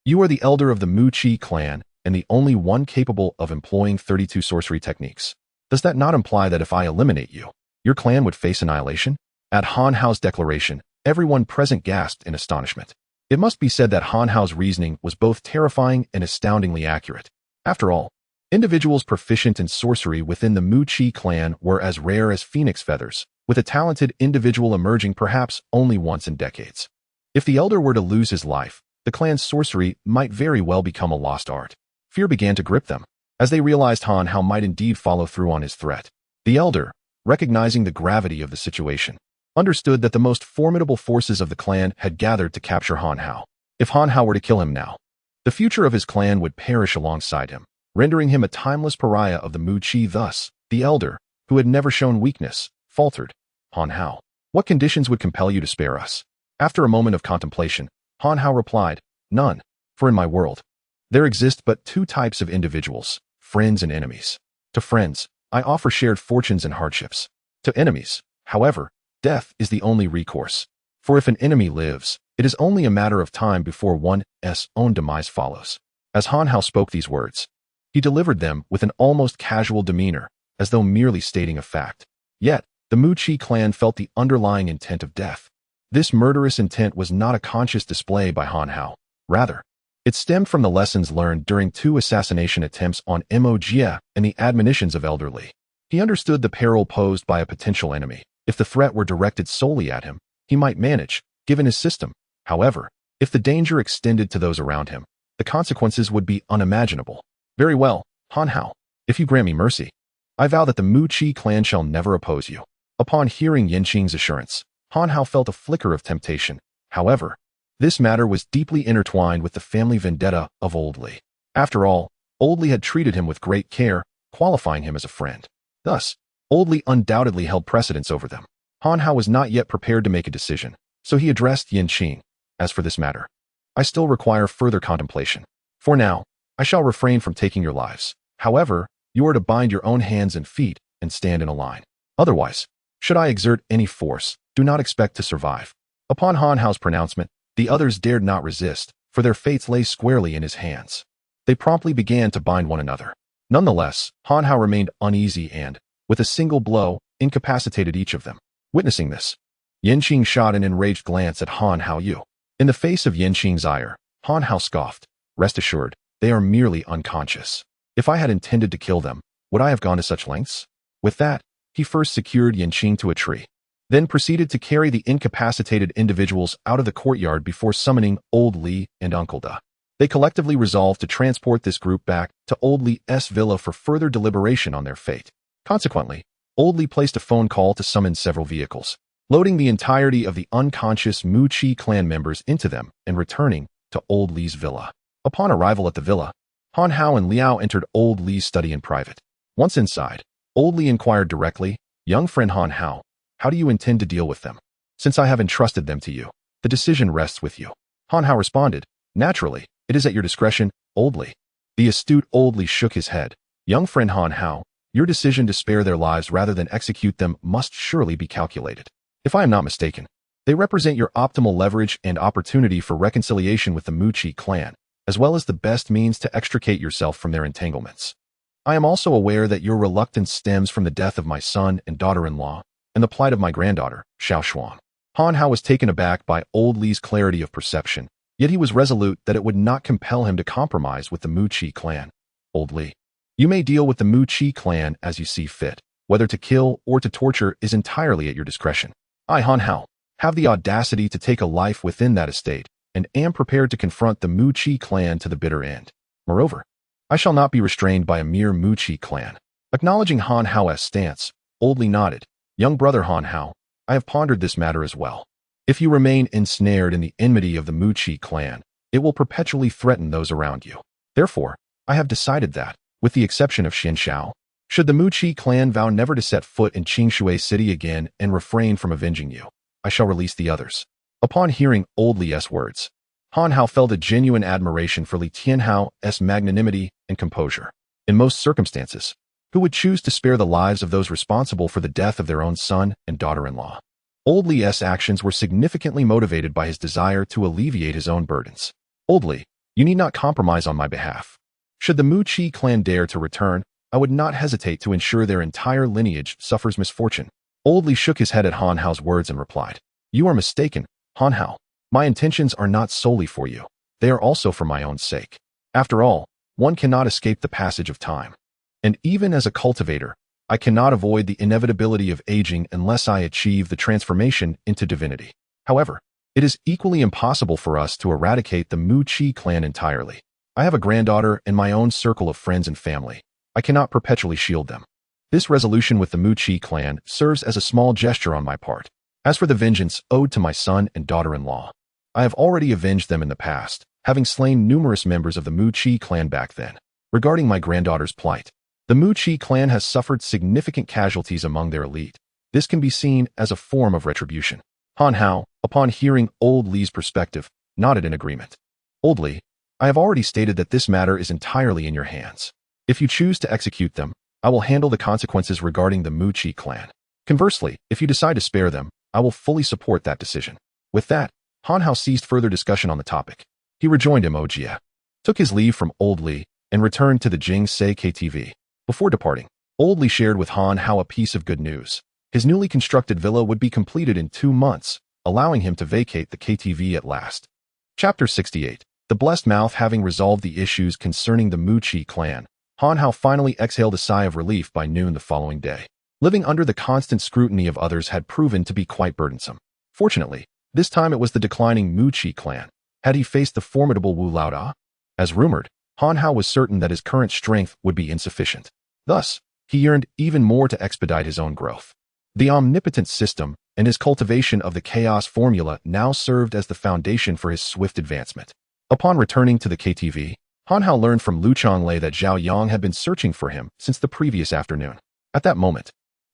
You are the elder of the Mu Qi clan and the only one capable of employing 32 sorcery techniques. Does that not imply that if I eliminate you, your clan would face annihilation? At Han Hao's declaration, everyone present gasped in astonishment. It must be said that Han Hao's reasoning was both terrifying and astoundingly accurate. After all, individuals proficient in sorcery within the Mu Qi clan were as rare as phoenix feathers, with a talented individual emerging perhaps only once in decades. If the elder were to lose his life, the clan's sorcery might very well become a lost art. Fear began to grip them, as they realized Han Hao might indeed follow through on his threat. The elder, recognizing the gravity of the situation, understood that the most formidable forces of the clan had gathered to capture Han Hao. If Han Hao were to kill him now, the future of his clan would perish alongside him, rendering him a timeless pariah of the Mu Qi. Thus, the elder, who had never shown weakness, faltered. Han Hao, what conditions would compel you to spare us? After a moment of contemplation, Han Hao replied, none, for in my world, there exist but two types of individuals, friends and enemies. To friends, I offer shared fortunes and hardships. To enemies, however, death is the only recourse. For if an enemy lives, it is only a matter of time before one's own demise follows. As Han Hao spoke these words, he delivered them with an almost casual demeanor, as though merely stating a fact. Yet, the Mu Qi clan felt the underlying intent of death. This murderous intent was not a conscious display by Han Hao. Rather, it stemmed from the lessons learned during 2 assassination attempts on Mo Jie and the admonitions of Elder Li. He understood the peril posed by a potential enemy. If the threat were directed solely at him, he might manage, given his system. However, if the danger extended to those around him, the consequences would be unimaginable. Very well, Han Hao, if you grant me mercy, I vow that the Mu Qi clan shall never oppose you. Upon hearing Yanqing's assurance, Han Hao felt a flicker of temptation. However, this matter was deeply intertwined with the family vendetta of Old Li. After all, Old Li had treated him with great care, qualifying him as a friend. Thus, Old Li undoubtedly held precedence over them. Han Hao was not yet prepared to make a decision, so he addressed Yanqing. As for this matter, I still require further contemplation. For now, I shall refrain from taking your lives. However, you are to bind your own hands and feet and stand in a line. Otherwise, should I exert any force, do not expect to survive. Upon Han Hao's pronouncement, the others dared not resist, for their fates lay squarely in his hands. They promptly began to bind one another. Nonetheless, Han Hao remained uneasy and, with a single blow, incapacitated each of them. Witnessing this, Yanqing shot an enraged glance at Han Hao Yu. In the face of Yanqing's ire, Han Hao scoffed. Rest assured, they are merely unconscious. If I had intended to kill them, would I have gone to such lengths? With that, he first secured Yanqing to a tree, then proceeded to carry the incapacitated individuals out of the courtyard before summoning Old Li and Uncle Da. They collectively resolved to transport this group back to Old Li's villa for further deliberation on their fate. Consequently, Old Li placed a phone call to summon several vehicles, loading the entirety of the unconscious Mu Qi clan members into them and returning to Old Li's villa. Upon arrival at the villa, Han Hao and Liao entered Old Li's study in private. Once inside, Old Li inquired directly, young friend Han Hao, how do you intend to deal with them? Since I have entrusted them to you, the decision rests with you. Han Hao responded, naturally, it is at your discretion, Old Li. The astute Old Li shook his head. Young friend Han Hao, your decision to spare their lives rather than execute them must surely be calculated. If I am not mistaken, they represent your optimal leverage and opportunity for reconciliation with the Mu Qi clan, as well as the best means to extricate yourself from their entanglements. I am also aware that your reluctance stems from the death of my son and daughter-in-law, and the plight of my granddaughter, Xiao Xuan. Han Hao was taken aback by Old Li's clarity of perception, yet he was resolute that it would not compel him to compromise with the Mu Qi clan. Old Li, you may deal with the Mu Qi clan as you see fit. Whether to kill or to torture is entirely at your discretion. I, Han Hao, have the audacity to take a life within that estate, and am prepared to confront the Mu Qi clan to the bitter end. Moreover, I shall not be restrained by a mere Mu Qi clan. Acknowledging Han Hao's stance, Old Li nodded. Young brother Han Hao, I have pondered this matter as well. If you remain ensnared in the enmity of the Mu Qi clan, it will perpetually threaten those around you. Therefore, I have decided that, with the exception of Xin Xiao, should the Mu Qi clan vow never to set foot in Qingshui City again and refrain from avenging you, I shall release the others. Upon hearing Old Li's words, Han Hao felt a genuine admiration for Li Tianhao's magnanimity and composure. In most circumstances, who would choose to spare the lives of those responsible for the death of their own son and daughter-in-law? Old Li's actions were significantly motivated by his desire to alleviate his own burdens. Old Li, You need not compromise on my behalf. Should the Mu Qi clan dare to return, I would not hesitate to ensure their entire lineage suffers misfortune. Old Li shook his head at Han Hao's words and replied, You are mistaken, Han Hao. My intentions are not solely for you. They are also for my own sake. After all, one cannot escape the passage of time. And even as a cultivator, I cannot avoid the inevitability of aging unless I achieve the transformation into divinity. However, it is equally impossible for us to eradicate the Mu Qi clan entirely. I have a granddaughter and my own circle of friends and family. I cannot perpetually shield them. This resolution with the Mu Qi clan serves as a small gesture on my part. As for the vengeance owed to my son and daughter-in-law, I have already avenged them in the past, having slain numerous members of the Mu Qi clan back then. Regarding my granddaughter's plight, the Mu Qi clan has suffered significant casualties among their elite. This can be seen as a form of retribution. Han Hao, upon hearing Old Li's perspective, nodded in agreement. Old Li, I have already stated that this matter is entirely in your hands. If you choose to execute them, I will handle the consequences regarding the Mu Qi clan. Conversely, if you decide to spare them, I will fully support that decision. With that, Han Hao ceased further discussion on the topic. He rejoined Mo Jie, took his leave from Old Li, and returned to the Jing Se KTV. Before departing, Old Li shared with Han Hao a piece of good news. His newly constructed villa would be completed in 2 months, allowing him to vacate the KTV at last. Chapter 68. The Blessed Mouth. Having resolved the issues concerning the Mu Qi clan, Han Hao finally exhaled a sigh of relief by noon the following day. Living under the constant scrutiny of others had proven to be quite burdensome. Fortunately, this time it was the declining Mu Qi clan. Had he faced the formidable Wu Laoda? As rumored, Han Hao was certain that his current strength would be insufficient. Thus, he yearned even more to expedite his own growth. The omnipotent system and his cultivation of the chaos formula now served as the foundation for his swift advancement. Upon returning to the KTV, Han Hao learned from Lu Chonglei that Zhao Yang had been searching for him since the previous afternoon. At that moment,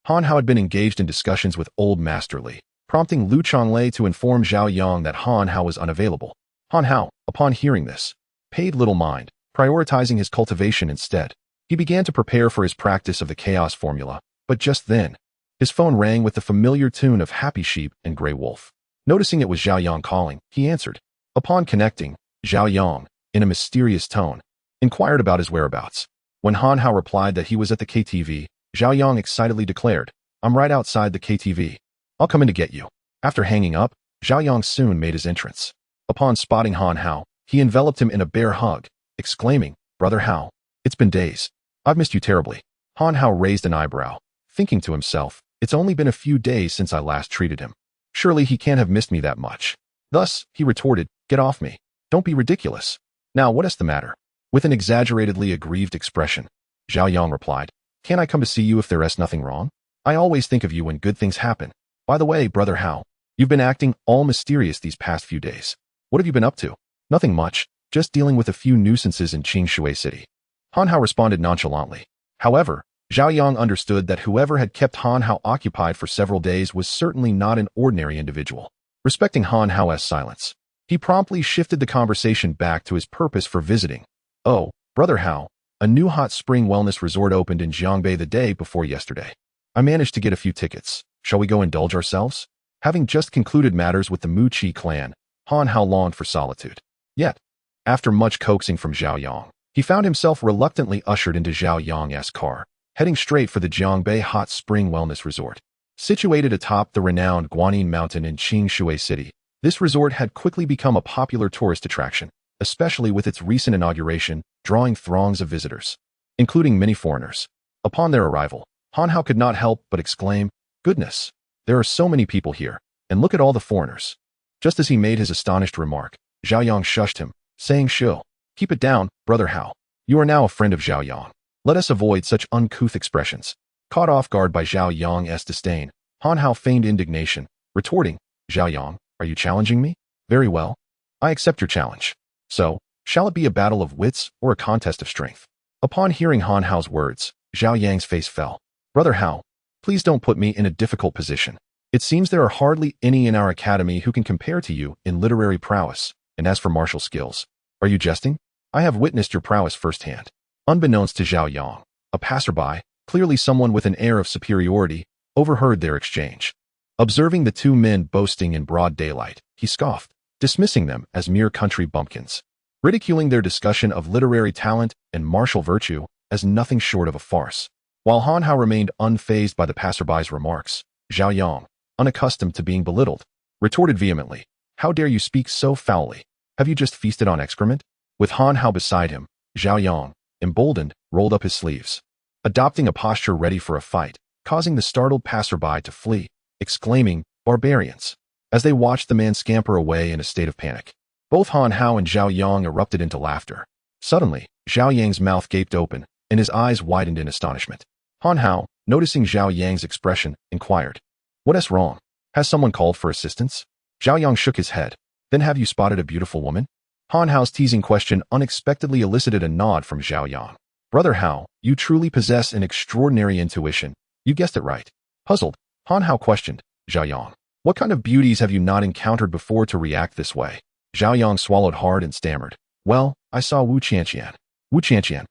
Han Hao had been engaged in discussions with Old Master Li, prompting Lu Chonglei to inform Zhao Yang that Han Hao was unavailable. Han Hao, upon hearing this, paid little mind, prioritizing his cultivation instead. He began to prepare for his practice of the chaos formula, but just then, his phone rang with the familiar tune of Happy Sheep and Grey Wolf. Noticing it was Zhao Yang calling, he answered. Upon connecting, Zhao Yang, in a mysterious tone, inquired about his whereabouts. When Han Hao replied that he was at the KTV, Zhao Yang excitedly declared, I'm right outside the KTV. I'll come in to get you. After hanging up, Zhao Yang soon made his entrance. Upon spotting Han Hao, he enveloped him in a bear hug, exclaiming, Brother Hao, it's been days. I've missed you terribly. Han Hao raised an eyebrow, thinking to himself, it's only been a few days since I last treated him. Surely he can't have missed me that much. Thus, he retorted, Get off me. Don't be ridiculous. Now what is the matter? With an exaggeratedly aggrieved expression, Zhao Yang replied, Can't I come to see you if there is nothing wrong? I always think of you when good things happen. By the way, Brother Hao, you've been acting all mysterious these past few days. What have you been up to? Nothing much, just dealing with a few nuisances in Qingshui City. Han Hao responded nonchalantly. However, Zhao Yang understood that whoever had kept Han Hao occupied for several days was certainly not an ordinary individual. Respecting Han Hao's silence, he promptly shifted the conversation back to his purpose for visiting. Oh, Brother Hao, a new hot spring wellness resort opened in Jiangbei the day before yesterday. I managed to get a few tickets. Shall we go indulge ourselves? Having just concluded matters with the Mu Qi clan, Han Hao longed for solitude. Yet, after much coaxing from Zhao Yang, he found himself reluctantly ushered into Zhao Yang's car, heading straight for the Jiangbei Hot Spring Wellness Resort. Situated atop the renowned Guanyin Mountain in Qingshui City, this resort had quickly become a popular tourist attraction, especially with its recent inauguration, drawing throngs of visitors, including many foreigners. Upon their arrival, Han Hao could not help but exclaim, Goodness, there are so many people here, and look at all the foreigners. Just as he made his astonished remark, Zhao Yang shushed him, saying, Shill, keep it down, Brother Hao. You are now a friend of Zhao Yang. Let us avoid such uncouth expressions. Caught off guard by Zhao Yang's disdain, Han Hao feigned indignation, retorting, Zhao Yang, are you challenging me? Very well. I accept your challenge. So, shall it be a battle of wits or a contest of strength? Upon hearing Han Hao's words, Zhao Yang's face fell. Brother Hao, please don't put me in a difficult position. It seems there are hardly any in our academy who can compare to you in literary prowess, and as for martial skills. Are you jesting? I have witnessed your prowess firsthand. Unbeknownst to Zhao Yang, a passerby, clearly someone with an air of superiority, overheard their exchange. Observing the two men boasting in broad daylight, he scoffed, dismissing them as mere country bumpkins. ridiculing their discussion of literary talent and martial virtue as nothing short of a farce. While Han Hao remained unfazed by the passerby's remarks, Zhao Yang, unaccustomed to being belittled, retorted vehemently, "How dare you speak so foully? Have you just feasted on excrement?" With Han Hao beside him, Zhao Yang, emboldened, rolled up his sleeves, adopting a posture ready for a fight, causing the startled passerby to flee, exclaiming, "Barbarians!" as they watched the man scamper away in a state of panic. Both Han Hao and Zhao Yang erupted into laughter. Suddenly, Zhao Yang's mouth gaped open, and his eyes widened in astonishment. Han Hao, noticing Zhao Yang's expression, inquired, "What is wrong? Has someone called for assistance?" Zhao Yang shook his head. "Then have you spotted a beautiful woman?" Han Hao's teasing question unexpectedly elicited a nod from Zhao Yang. "Brother Hao, you truly possess an extraordinary intuition. You guessed it right." Puzzled, Han Hao questioned, "Zhao Yang, what kind of beauties have you not encountered before to react this way?" Zhao Yang swallowed hard and stammered, "Well, I saw Wu Qianqian." "Wu Qianqian?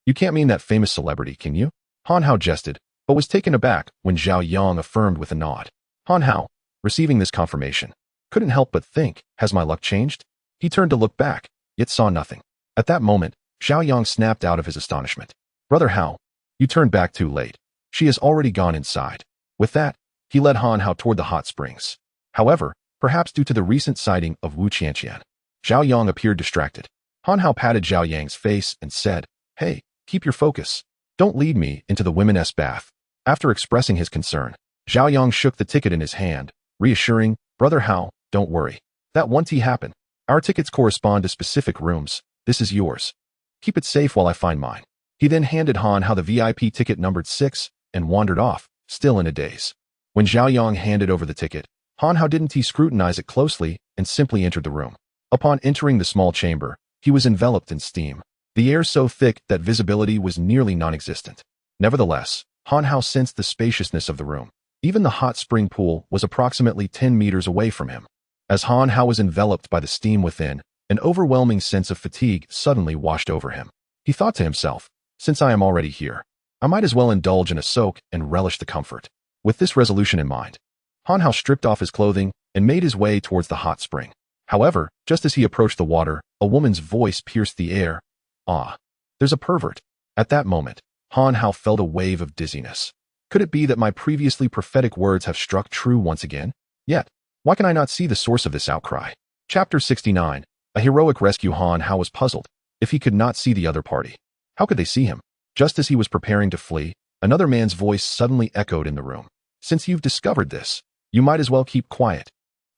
You can't mean that famous celebrity, can you?" Han Hao jested, but was taken aback when Zhao Yang affirmed with a nod. Han Hao, receiving this confirmation, couldn't help but think, has my luck changed? He turned to look back, yet saw nothing. At that moment, Zhao Yang snapped out of his astonishment. "Brother Hao, you turned back too late. She has already gone inside." With that, he led Han Hao toward the hot springs. However, perhaps due to the recent sighting of Wu Qianqian, Zhao Yang appeared distracted. Han Hao patted Zhao Yang's face and said, "Hey, keep your focus. Don't lead me into the women's bath." After expressing his concern, Zhao Yang shook the ticket in his hand, reassuring, "Brother Hao, don't worry. That won't happen. Our tickets correspond to specific rooms. This is yours. Keep it safe while I find mine." He then handed Han Hao the VIP ticket numbered 6 and wandered off, still in a daze. When Zhao Yang handed over the ticket, Han Hao didn't scrutinize it closely and simply entered the room. Upon entering the small chamber, he was enveloped in steam, the air so thick that visibility was nearly non-existent. Nevertheless, Han Hao sensed the spaciousness of the room. Even the hot spring pool was approximately 10 meters away from him. As Han Hao was enveloped by the steam within, an overwhelming sense of fatigue suddenly washed over him. He thought to himself, "Since I am already here, I might as well indulge in a soak and relish the comfort." With this resolution in mind, Han Hao stripped off his clothing and made his way towards the hot spring. However, just as he approached the water, a woman's voice pierced the air. "Ah, there's a pervert." At that moment, Han Hao felt a wave of dizziness. Could it be that my previously prophetic words have struck true once again? Yet, why can I not see the source of this outcry? Chapter 69. A heroic rescue. Han Hao was puzzled. If he could not see the other party, how could they see him? Just as he was preparing to flee, another man's voice suddenly echoed in the room. "Since you've discovered this, you might as well keep quiet."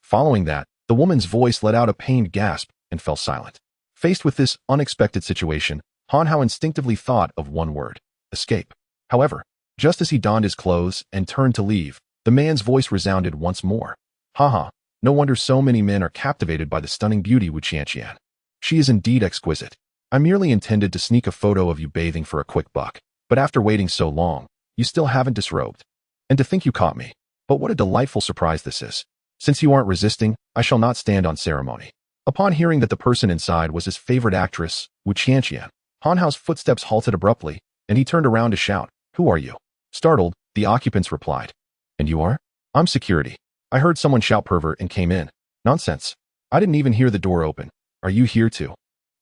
Following that, the woman's voice let out a pained gasp and fell silent. Faced with this unexpected situation, Han Hao instinctively thought of one word: escape. However, just as he donned his clothes and turned to leave, the man's voice resounded once more. "Haha, no wonder so many men are captivated by the stunning beauty Wu Qianqian. She is indeed exquisite. I merely intended to sneak a photo of you bathing for a quick buck, but after waiting so long, you still haven't disrobed. And to think you caught me. But what a delightful surprise this is. Since you aren't resisting, I shall not stand on ceremony." Upon hearing that the person inside was his favorite actress, Wu Qianqian, Han Hao's footsteps halted abruptly, and he turned around to shout, "Who are you?" Startled, the occupants replied, "And you are?" "I'm security. I heard someone shout pervert and came in." "Nonsense. I didn't even hear the door open. Are you here too?"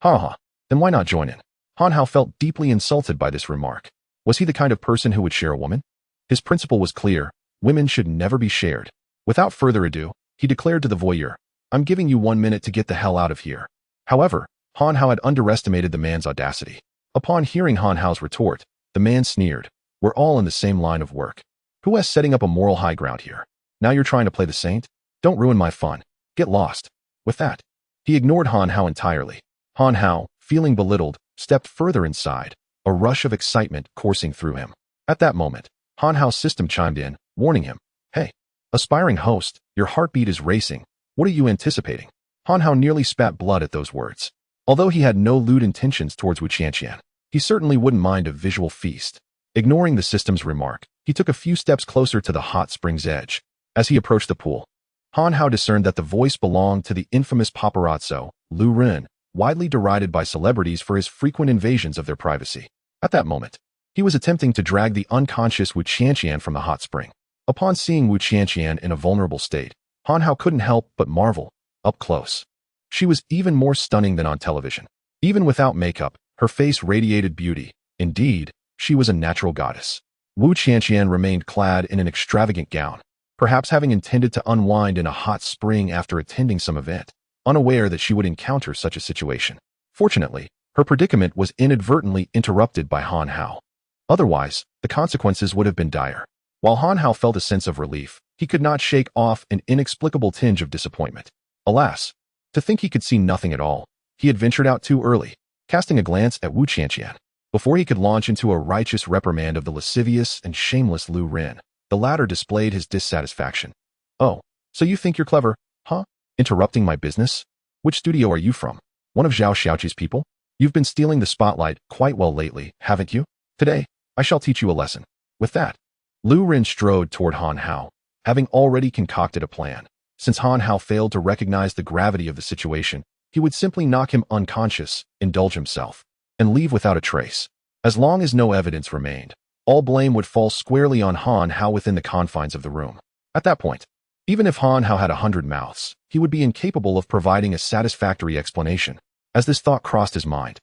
"Haha. Then why not join in?" Han Hao felt deeply insulted by this remark. Was he the kind of person who would share a woman? His principle was clear: women should never be shared. Without further ado, he declared to the voyeur, "I'm giving you 1 minute to get the hell out of here." However, Han Hao had underestimated the man's audacity. Upon hearing Han Hao's retort, the man sneered, "We're all in the same line of work. Who is setting up a moral high ground here? Now you're trying to play the saint? Don't ruin my fun. Get lost." With that, he ignored Han Hao entirely. Han Hao, feeling belittled, stepped further inside, a rush of excitement coursing through him. At that moment, Han Hao's system chimed in, warning him, "Hey, aspiring host, your heartbeat is racing. What are you anticipating?" Han Hao nearly spat blood at those words. Although he had no lewd intentions towards Wu Qianqian, he certainly wouldn't mind a visual feast. Ignoring the system's remark, he took a few steps closer to the hot spring's edge. As he approached the pool, Han Hao discerned that the voice belonged to the infamous paparazzo, Lu Ren, widely derided by celebrities for his frequent invasions of their privacy. At that moment, he was attempting to drag the unconscious Wu Qianqian from the hot spring. Upon seeing Wu Qianqian in a vulnerable state, Han Hao couldn't help but marvel. Up close, she was even more stunning than on television. Even without makeup, her face radiated beauty. Indeed, she was a natural goddess. Wu Qianqian remained clad in an extravagant gown, perhaps having intended to unwind in a hot spring after attending some event, unaware that she would encounter such a situation. Fortunately, her predicament was inadvertently interrupted by Han Hao. Otherwise, the consequences would have been dire. While Han Hao felt a sense of relief, he could not shake off an inexplicable tinge of disappointment. Alas, to think he could see nothing at all, he had ventured out too early, casting a glance at Wu Qianqian. Before he could launch into a righteous reprimand of the lascivious and shameless Lu Ren, the latter displayed his dissatisfaction. "Oh, so you think you're clever, huh? Interrupting my business? Which studio are you from? One of Zhao Xiaoqi's people? You've been stealing the spotlight quite well lately, haven't you? Today, I shall teach you a lesson." With that, Lu Ren strode toward Han Hao, having already concocted a plan. Since Han Hao failed to recognize the gravity of the situation, he would simply knock him unconscious, indulge himself, and leave without a trace. As long as no evidence remained, all blame would fall squarely on Han Hao within the confines of the room. At that point, even if Han Hao had 100 mouths, he would be incapable of providing a satisfactory explanation. As this thought crossed his mind,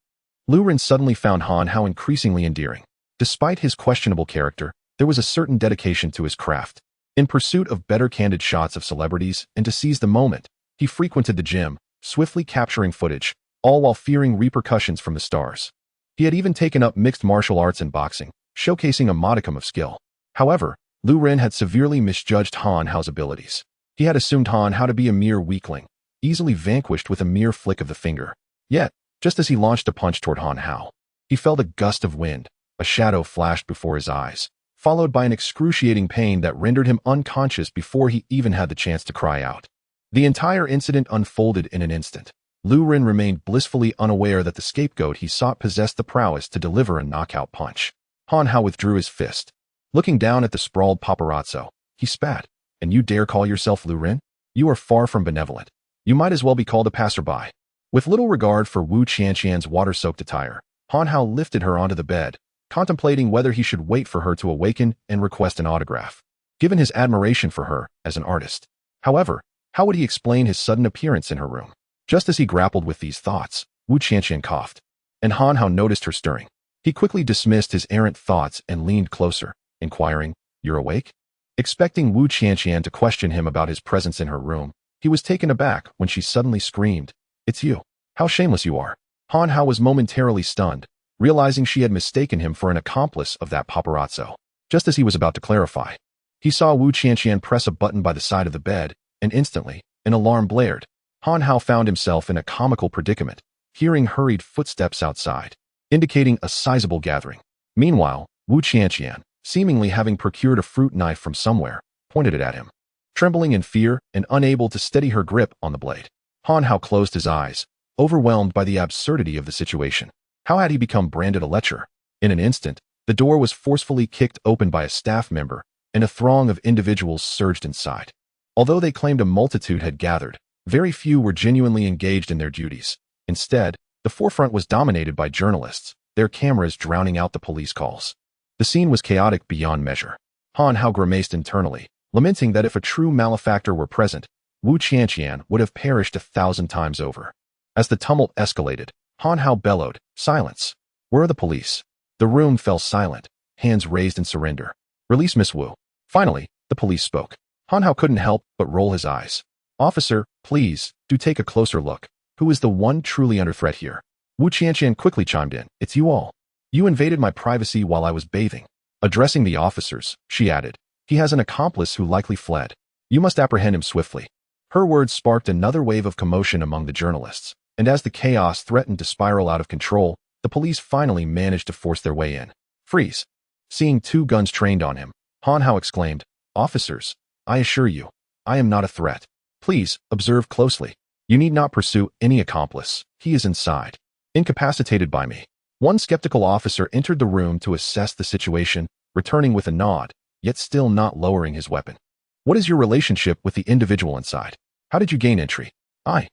Lu Ren suddenly found Han Hao increasingly endearing. Despite his questionable character, there was a certain dedication to his craft. In pursuit of better candid shots of celebrities and to seize the moment, he frequented the gym, swiftly capturing footage, all while fearing repercussions from the stars. He had even taken up mixed martial arts and boxing, showcasing a modicum of skill. However, Lu Ren had severely misjudged Han Hao's abilities. He had assumed Han Hao to be a mere weakling, easily vanquished with a mere flick of the finger. Yet, just as he launched a punch toward Han Hao, he felt a gust of wind, a shadow flashed before his eyes, followed by an excruciating pain that rendered him unconscious before he even had the chance to cry out. The entire incident unfolded in an instant. Lu Ren remained blissfully unaware that the scapegoat he sought possessed the prowess to deliver a knockout punch. Han Hao withdrew his fist. Looking down at the sprawled paparazzo, he spat. "And you dare call yourself Lu Ren? You are far from benevolent. You might as well be called a passerby." With little regard for Wu Qianqian's water-soaked attire, Han Hao lifted her onto the bed, contemplating whether he should wait for her to awaken and request an autograph, given his admiration for her as an artist. However, how would he explain his sudden appearance in her room? Just as he grappled with these thoughts, Wu Qianqian coughed, and Han Hao noticed her stirring. He quickly dismissed his errant thoughts and leaned closer, inquiring, "You're awake?" Expecting Wu Qianqian to question him about his presence in her room, he was taken aback when she suddenly screamed, "It's you. How shameless you are." Han Hao was momentarily stunned, realizing she had mistaken him for an accomplice of that paparazzo. Just as he was about to clarify, he saw Wu Qianqian press a button by the side of the bed, and instantly, an alarm blared. Han Hao found himself in a comical predicament, hearing hurried footsteps outside, indicating a sizable gathering. Meanwhile, Wu Qianqian, seemingly having procured a fruit knife from somewhere, pointed it at him. Trembling in fear and unable to steady her grip on the blade, Han Hao closed his eyes, overwhelmed by the absurdity of the situation. How had he become branded a lecher? In an instant, the door was forcefully kicked open by a staff member, and a throng of individuals surged inside. Although they claimed a multitude had gathered, very few were genuinely engaged in their duties. Instead, the forefront was dominated by journalists, their cameras drowning out the police calls. The scene was chaotic beyond measure. Han Hao grimaced internally, lamenting that if a true malefactor were present, Wu Qianqian would have perished 1,000 times over. As the tumult escalated, Han Hao bellowed, "Silence! Where are the police?" The room fell silent, hands raised in surrender. "Release Miss Wu." Finally, the police spoke. Han Hao couldn't help but roll his eyes. "Officer, please, do take a closer look. Who is the one truly under threat here?" Wu Qianqian quickly chimed in, "It's you all. You invaded my privacy while I was bathing." Addressing the officers, she added, "He has an accomplice who likely fled. You must apprehend him swiftly." Her words sparked another wave of commotion among the journalists, and as the chaos threatened to spiral out of control, the police finally managed to force their way in. "Freeze!" Seeing 2 guns trained on him, Han Hao exclaimed, "Officers, I assure you, I am not a threat. Please, observe closely. You need not pursue any accomplice. He is inside, incapacitated by me." One skeptical officer entered the room to assess the situation, returning with a nod, yet still not lowering his weapon. "What is your relationship with the individual inside? How did you gain entry?" I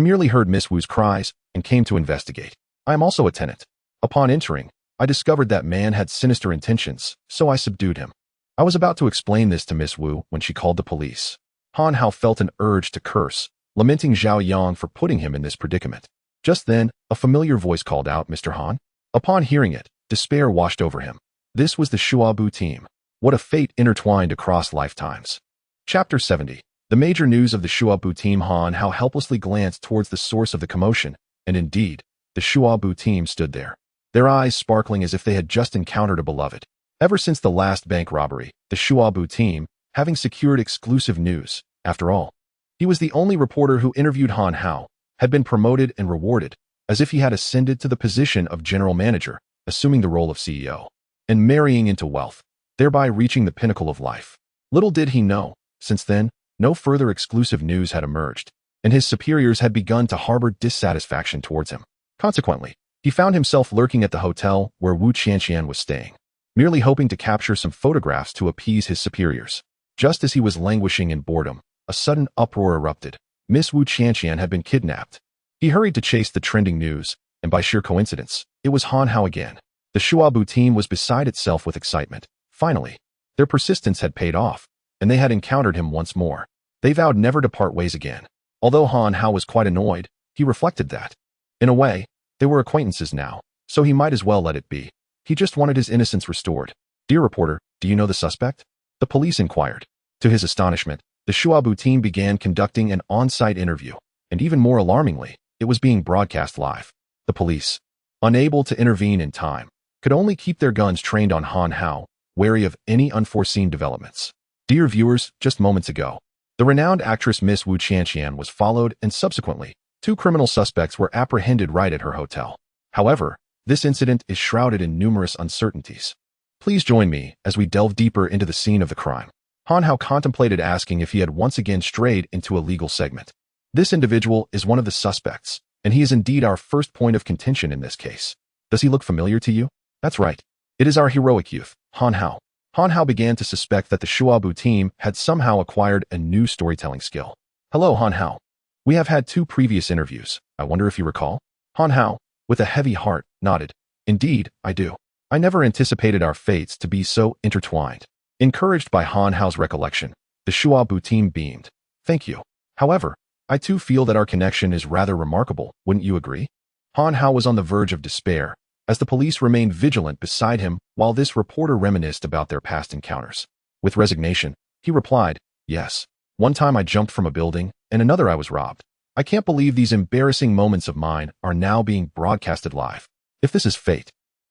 merely heard Miss Wu's cries and came to investigate. I am also a tenant. Upon entering, I discovered that man had sinister intentions, so I subdued him." I was about to explain this to Miss Wu when she called the police. Han Hao felt an urge to curse, lamenting Zhao Yang for putting him in this predicament. Just then, a familiar voice called out, "Mr. Han?" Upon hearing it, despair washed over him. This was the Shuabu team. What a fate intertwined across lifetimes. Chapter 70. The major news of the Shuabu team. Han Hao helplessly glanced towards the source of the commotion, and indeed, the Shuabu team stood there, their eyes sparkling as if they had just encountered a beloved. Ever since the last bank robbery, the Shuabu team, having secured exclusive news, after all. He was the only reporter who interviewed Han Hao, had been promoted and rewarded, as if he had ascended to the position of general manager, assuming the role of CEO, and marrying into wealth, thereby reaching the pinnacle of life. Little did he know, since then, no further exclusive news had emerged, and his superiors had begun to harbor dissatisfaction towards him. Consequently, he found himself lurking at the hotel where Wu Qianqian was staying, merely hoping to capture some photographs to appease his superiors. Just as he was languishing in boredom, a sudden uproar erupted. Miss Wu Qianqian had been kidnapped. He hurried to chase the trending news, and by sheer coincidence, it was Han Hao again. The Shuabu team was beside itself with excitement. Finally, their persistence had paid off, and they had encountered him once more. They vowed never to part ways again. Although Han Hao was quite annoyed, he reflected that, in a way, they were acquaintances now, so he might as well let it be. He just wanted his innocence restored. "Dear reporter, do you know the suspect?" The police inquired. To his astonishment, the Shuabu team began conducting an on-site interview, and even more alarmingly, it was being broadcast live. The police, unable to intervene in time, could only keep their guns trained on Han Hao, wary of any unforeseen developments. Dear viewers, just moments ago, the renowned actress Miss Wu Qianqian was followed, and subsequently, 2 criminal suspects were apprehended right at her hotel. However, this incident is shrouded in numerous uncertainties. Please join me as we delve deeper into the scene of the crime. Han Hao contemplated asking if he had once again strayed into a legal segment. This individual is one of the suspects, and he is indeed our first point of contention in this case. Does he look familiar to you? That's right. It is our heroic youth, Han Hao. Han Hao began to suspect that the Shuabu team had somehow acquired a new storytelling skill. "Hello, Han Hao. We have had 2 previous interviews. I wonder if you recall?" Han Hao, with a heavy heart, nodded. "Indeed, I do. I never anticipated our fates to be so intertwined." Encouraged by Han Hao's recollection, the Shuabu team beamed. "Thank you. However, I too feel that our connection is rather remarkable, wouldn't you agree?" Han Hao was on the verge of despair, as the police remained vigilant beside him while this reporter reminisced about their past encounters. With resignation, he replied, "Yes. One time I jumped from a building, and another I was robbed. I can't believe these embarrassing moments of mine are now being broadcasted live. If this is fate,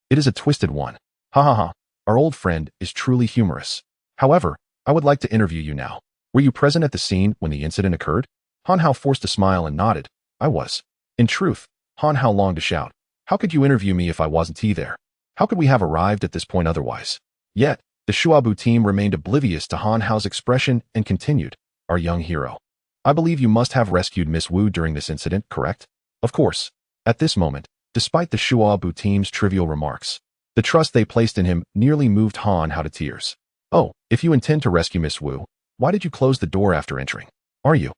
it is a twisted one. Ha ha ha. Our old friend is truly humorous. However, I would like to interview you now. Were you present at the scene when the incident occurred?" Han Hao forced a smile and nodded. "I was." In truth, Han Hao longed to shout, "How could you interview me if I wasn't there? How could we have arrived at this point otherwise?" Yet, the Shuabu team remained oblivious to Han Hao's expression and continued, "Our young hero. I believe you must have rescued Miss Wu during this incident, correct?" Of course. At this moment, despite the Shuabu team's trivial remarks, the trust they placed in him nearly moved Han Hao to tears. "Oh, if you intend to rescue Miss Wu, why did you close the door after entering? Are you?"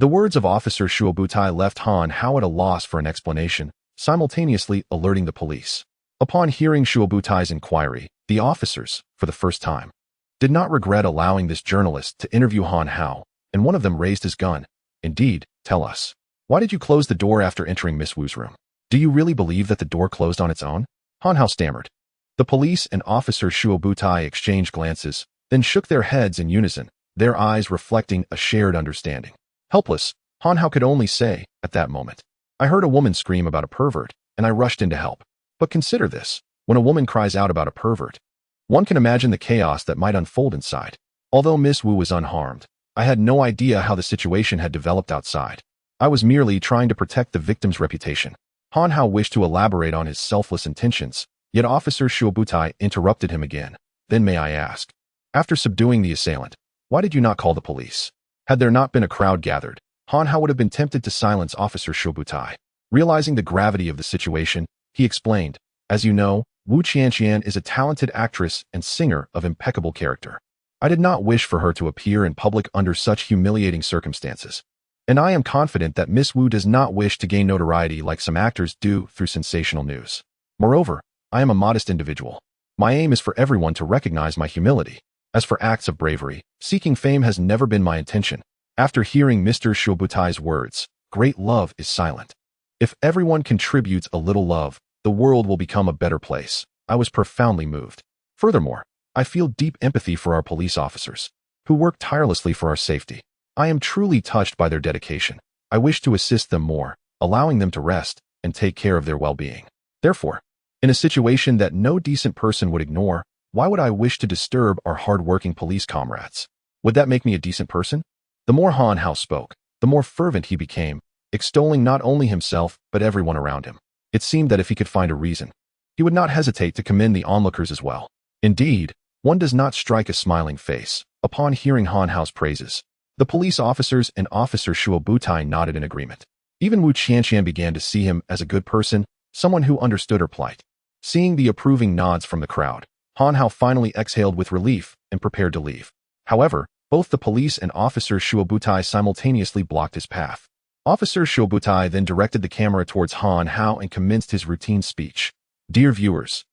The words of Officer Shuabutai left Han Hao at a loss for an explanation, simultaneously alerting the police. Upon hearing Shuabutai's inquiry, the officers, for the first time, did not regret allowing this journalist to interview Han Hao, and one of them raised his gun. "Indeed, tell us. Why did you close the door after entering Miss Wu's room? Do you really believe that the door closed on its own?" Han Hao stammered. The police and Officer Shuabutai exchanged glances, then shook their heads in unison, their eyes reflecting a shared understanding. Helpless, Han Hao could only say, at that moment, "I heard a woman scream about a pervert, and I rushed in to help." But consider this, when a woman cries out about a pervert, one can imagine the chaos that might unfold inside. Although Miss Wu was unharmed, I had no idea how the situation had developed outside. I was merely trying to protect the victim's reputation. Han Hao wished to elaborate on his selfless intentions, yet Officer Shuabutai interrupted him again. "Then may I ask, after subduing the assailant, why did you not call the police?" Had there not been a crowd gathered, Han Hao would have been tempted to silence Officer Shuabutai. Realizing the gravity of the situation, he explained, "As you know, Wu Qianqian is a talented actress and singer of impeccable character. I did not wish for her to appear in public under such humiliating circumstances. And I am confident that Miss Wu does not wish to gain notoriety like some actors do through sensational news. Moreover, I am a modest individual. My aim is for everyone to recognize my humility. As for acts of bravery, seeking fame has never been my intention." After hearing Mr. Shuabutai's words, great love is silent. If everyone contributes a little love, the world will become a better place. I was profoundly moved. Furthermore, I feel deep empathy for our police officers, who work tirelessly for our safety. I am truly touched by their dedication. I wish to assist them more, allowing them to rest and take care of their well-being. Therefore, in a situation that no decent person would ignore, why would I wish to disturb our hard-working police comrades? Would that make me a decent person? The more Han Hao spoke, the more fervent he became, extolling not only himself but everyone around him. It seemed that if he could find a reason, he would not hesitate to commend the onlookers as well. Indeed, one does not strike a smiling face upon hearing Han Hao's praises. The police officers and Officer Shuo Butai nodded in agreement. Even Wu Qianqian began to see him as a good person, someone who understood her plight. Seeing the approving nods from the crowd, Han Hao finally exhaled with relief and prepared to leave. However, both the police and Officer Shuo Butai simultaneously blocked his path. Officer Shuo Butai then directed the camera towards Han Hao and commenced his routine speech. Dear viewers,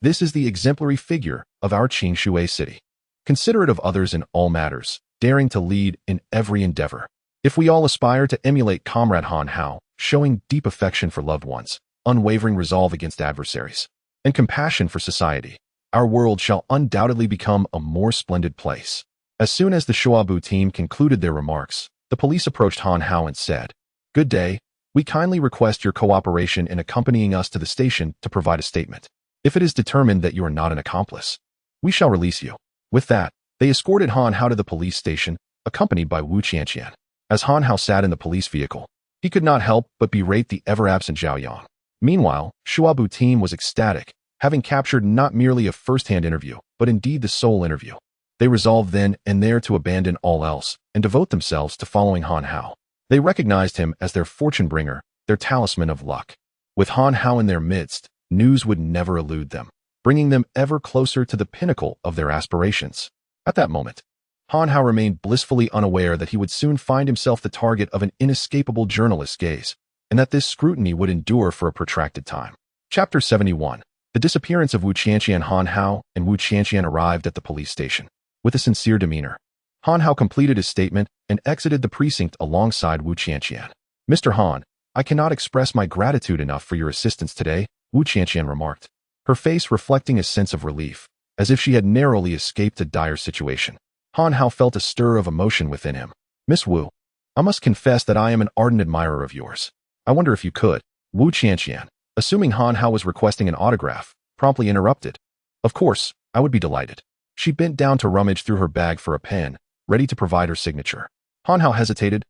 this is the exemplary figure of our Qingshui city. Considerate of others in all matters, daring to lead in every endeavor. If we all aspire to emulate Comrade Han Hao, showing deep affection for loved ones, unwavering resolve against adversaries, and compassion for society, our world shall undoubtedly become a more splendid place. As soon as the Shuabu team concluded their remarks, the police approached Han Hao and said, "Good day. We kindly request your cooperation in accompanying us to the station to provide a statement. If it is determined that you are not an accomplice, we shall release you." With that, they escorted Han Hao to the police station, accompanied by Wu Qianqian. As Han Hao sat in the police vehicle, he could not help but berate the ever-absent Zhao Yang. Meanwhile, Shuabu team was ecstatic, having captured not merely a first-hand interview, but indeed the sole interview. They resolved then and there to abandon all else and devote themselves to following Han Hao. They recognized him as their fortune bringer, their talisman of luck. With Han Hao in their midst, news would never elude them, bringing them ever closer to the pinnacle of their aspirations. At that moment, Han Hao remained blissfully unaware that he would soon find himself the target of an inescapable journalist's gaze, and that this scrutiny would endure for a protracted time. Chapter 71. The disappearance of Wu Qianqian. Han Hao and Wu Qianqian arrived at the police station. With a sincere demeanor, Han Hao completed his statement and exited the precinct alongside Wu Qianqian. "Mr. Han, I cannot express my gratitude enough for your assistance today," Wu Qianqian remarked, her face reflecting a sense of relief, as if she had narrowly escaped a dire situation. Han Hao felt a stir of emotion within him. "Miss Wu, I must confess that I am an ardent admirer of yours. I wonder if you could." Wu Qianqian, assuming Han Hao was requesting an autograph, promptly interrupted. "Of course, I would be delighted." She bent down to rummage through her bag for a pen, ready to provide her signature. Han Hao hesitated.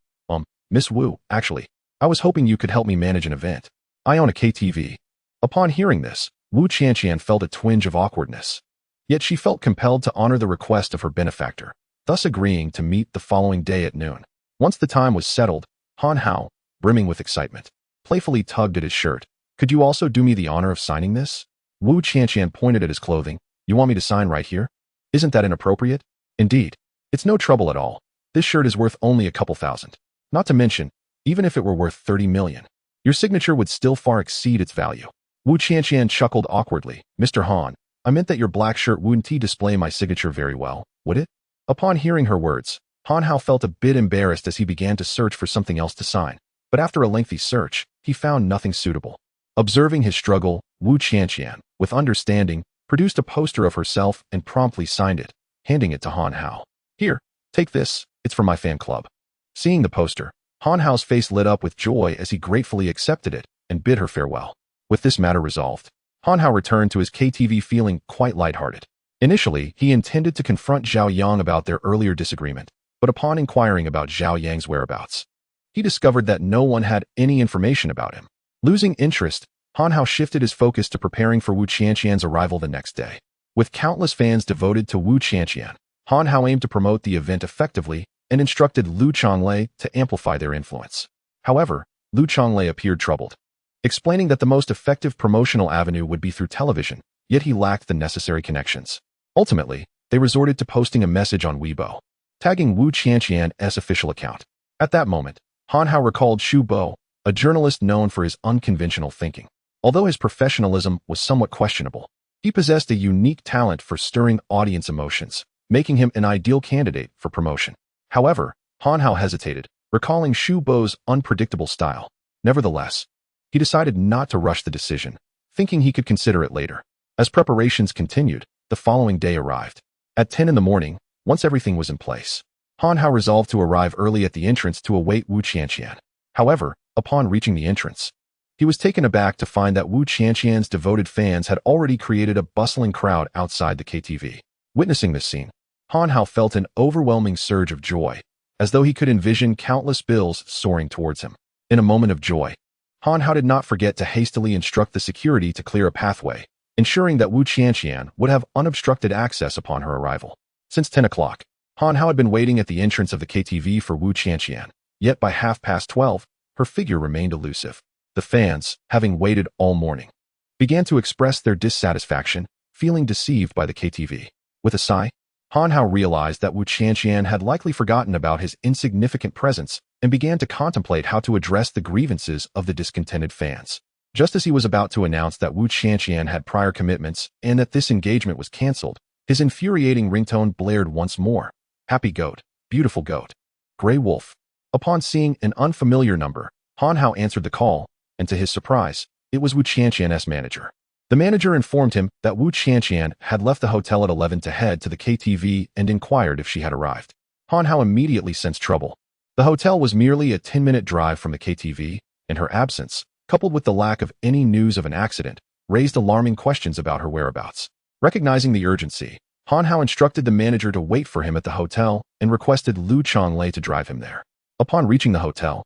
Miss Wu, actually, I was hoping you could help me manage an event. I own a KTV." Upon hearing this, Wu Qianqian felt a twinge of awkwardness. Yet she felt compelled to honor the request of her benefactor, thus agreeing to meet the following day at noon. Once the time was settled, Han Hao, brimming with excitement, playfully tugged at his shirt. "Could you also do me the honor of signing this?" Wu Qianqian pointed at his clothing. "You want me to sign right here? Isn't that inappropriate?" "Indeed. It's no trouble at all. This shirt is worth only a couple thousand. Not to mention, even if it were worth 30 million, your signature would still far exceed its value." Wu Qianqian chuckled awkwardly. "Mr. Han, I meant that your black shirt wouldn't display my signature very well, would it?" Upon hearing her words, Han Hao felt a bit embarrassed as he began to search for something else to sign, but after a lengthy search, he found nothing suitable. Observing his struggle, Wu Qianqian, with understanding, produced a poster of herself and promptly signed it, handing it to Han Hao. "Here, take this, it's from my fan club." Seeing the poster, Han Hao's face lit up with joy as he gratefully accepted it and bid her farewell. With this matter resolved, Han Hao returned to his KTV feeling quite lighthearted. Initially, he intended to confront Zhao Yang about their earlier disagreement, but upon inquiring about Zhao Yang's whereabouts, he discovered that no one had any information about him. Losing interest, Han Hao shifted his focus to preparing for Wu Qianqian's arrival the next day. With countless fans devoted to Wu Qianqian, Han Hao aimed to promote the event effectively and instructed Lu Chonglei to amplify their influence. However, Lu Chonglei appeared troubled, explaining that the most effective promotional avenue would be through television, yet he lacked the necessary connections. Ultimately, they resorted to posting a message on Weibo, tagging Wu Qianqian's official account. At that moment, Han Hao recalled Xu Bo, a journalist known for his unconventional thinking. Although his professionalism was somewhat questionable, he possessed a unique talent for stirring audience emotions, making him an ideal candidate for promotion. However, Han Hao hesitated, recalling Xu Bo's unpredictable style. Nevertheless, he decided not to rush the decision, thinking he could consider it later. As preparations continued, the following day arrived. At 10 in the morning, once everything was in place, Han Hao resolved to arrive early at the entrance to await Wu Qianqian. However, upon reaching the entrance, he was taken aback to find that Wu Qianqian's devoted fans had already created a bustling crowd outside the KTV. Witnessing this scene, Han Hao felt an overwhelming surge of joy, as though he could envision countless bills soaring towards him. In a moment of joy, Han Hao did not forget to hastily instruct the security to clear a pathway, ensuring that Wu Qianqian would have unobstructed access upon her arrival. Since 10 o'clock, Han Hao had been waiting at the entrance of the KTV for Wu Qianqian, yet by 12:30, her figure remained elusive. The fans, having waited all morning, began to express their dissatisfaction, feeling deceived by the KTV. With a sigh, Han Hao realized that Wu Qianqian had likely forgotten about his insignificant presence and began to contemplate how to address the grievances of the discontented fans. Just as he was about to announce that Wu Qianqian had prior commitments and that this engagement was cancelled, his infuriating ringtone blared once more. Happy goat, beautiful goat, gray wolf. Upon seeing an unfamiliar number, Han Hao answered the call, and to his surprise, it was Wu Qianqian's manager. The manager informed him that Wu Qianqian had left the hotel at 11 to head to the KTV and inquired if she had arrived. Han Hao immediately sensed trouble. The hotel was merely a 10-minute drive from the KTV, and her absence, coupled with the lack of any news of an accident, raised alarming questions about her whereabouts. Recognizing the urgency, Han Hao instructed the manager to wait for him at the hotel and requested Lu Chonglei to drive him there. Upon reaching the hotel,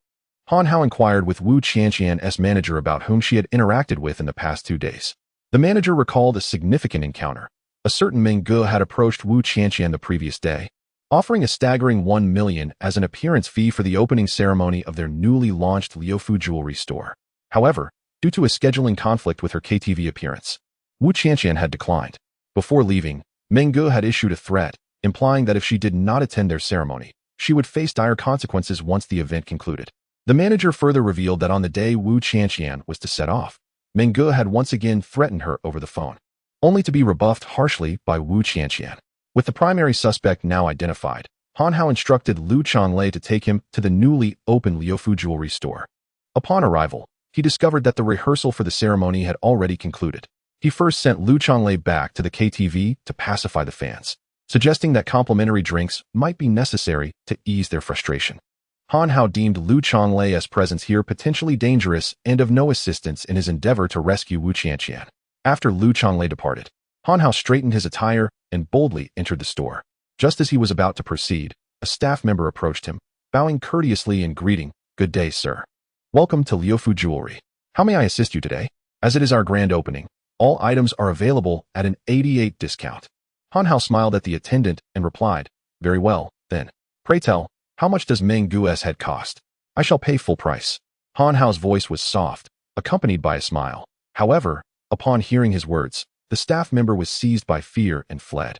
Han Hao inquired with Wu Qianqian's manager about whom she had interacted with in the past 2 days. The manager recalled a significant encounter. A certain Meng Ge had approached Wu Qianqian the previous day, offering a staggering 1 million as an appearance fee for the opening ceremony of their newly launched Liufu jewelry store. However, due to a scheduling conflict with her KTV appearance, Wu Qianqian had declined. Before leaving, Meng Ge had issued a threat, implying that if she did not attend their ceremony, she would face dire consequences once the event concluded. The manager further revealed that on the day Wu Qianqian was to set off, Meng Ge had once again threatened her over the phone, only to be rebuffed harshly by Wu Qianqian. With the primary suspect now identified, Han Hao instructed Lu Chonglei to take him to the newly opened Liufu jewelry store. Upon arrival, he discovered that the rehearsal for the ceremony had already concluded. He first sent Lu Chonglei back to the KTV to pacify the fans, suggesting that complimentary drinks might be necessary to ease their frustration. Han Hao deemed Lu Chonglei's presence here potentially dangerous and of no assistance in his endeavor to rescue Wu Qianqian. After Lu Chonglei departed, Han Hao straightened his attire and boldly entered the store. Just as he was about to proceed, a staff member approached him, bowing courteously and greeting, "Good day, sir. Welcome to Liufu Jewelry. How may I assist you today? As it is our grand opening, all items are available at an 88% discount." Han Hao smiled at the attendant and replied, "Very well, then. Pray tell, how much does Meng Ge's head cost? I shall pay full price." Han Hao's voice was soft, accompanied by a smile. However, upon hearing his words, the staff member was seized by fear and fled,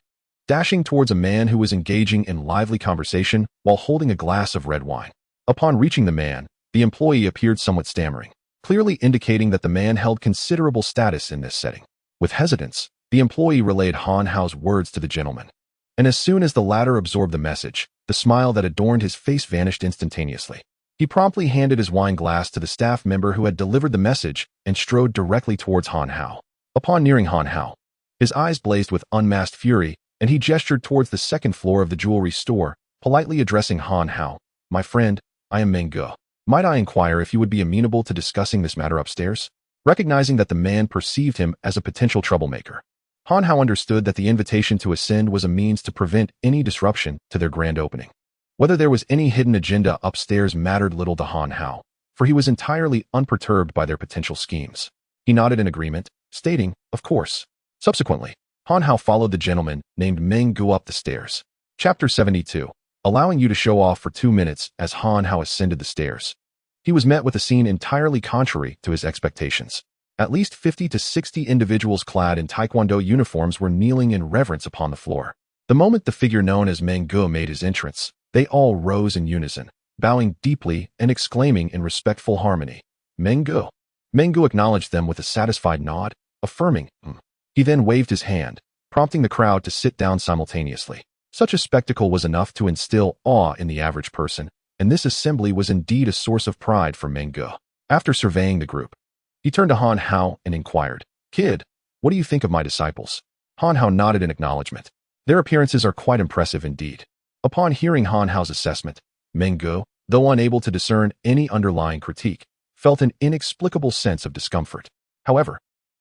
dashing towards a man who was engaging in lively conversation while holding a glass of red wine. Upon reaching the man, the employee appeared somewhat stammering, clearly indicating that the man held considerable status in this setting. With hesitance, the employee relayed Han Hao's words to the gentleman, and as soon as the latter absorbed the message, the smile that adorned his face vanished instantaneously. He promptly handed his wine glass to the staff member who had delivered the message and strode directly towards Han Hao. Upon nearing Han Hao, his eyes blazed with unmasked fury, and he gestured towards the second floor of the jewelry store, politely addressing Han Hao. "My friend, I am Meng Ge. Might I inquire if you would be amenable to discussing this matter upstairs?" Recognizing that the man perceived him as a potential troublemaker, Han Hao understood that the invitation to ascend was a means to prevent any disruption to their grand opening. Whether there was any hidden agenda upstairs mattered little to Han Hao, for he was entirely unperturbed by their potential schemes. He nodded in agreement, stating, "Of course." Subsequently, Han Hao followed the gentleman named Meng Ge up the stairs. Chapter 72. Allowing you to show off for 2 minutes as Han Hao ascended the stairs. He was met with a scene entirely contrary to his expectations. At least 50 to 60 individuals clad in Taekwondo uniforms were kneeling in reverence upon the floor. The moment the figure known as Meng Ge made his entrance, they all rose in unison, bowing deeply and exclaiming in respectful harmony, "Meng Ge." Meng Ge acknowledged them with a satisfied nod, affirming, He then waved his hand, prompting the crowd to sit down simultaneously. Such a spectacle was enough to instill awe in the average person, and this assembly was indeed a source of pride for Meng Ge. After surveying the group, he turned to Han Hao and inquired, "Kid, what do you think of my disciples?" Han Hao nodded in acknowledgement. "Their appearances are quite impressive indeed." Upon hearing Han Hao's assessment, Meng Ge, though unable to discern any underlying critique, felt an inexplicable sense of discomfort. However,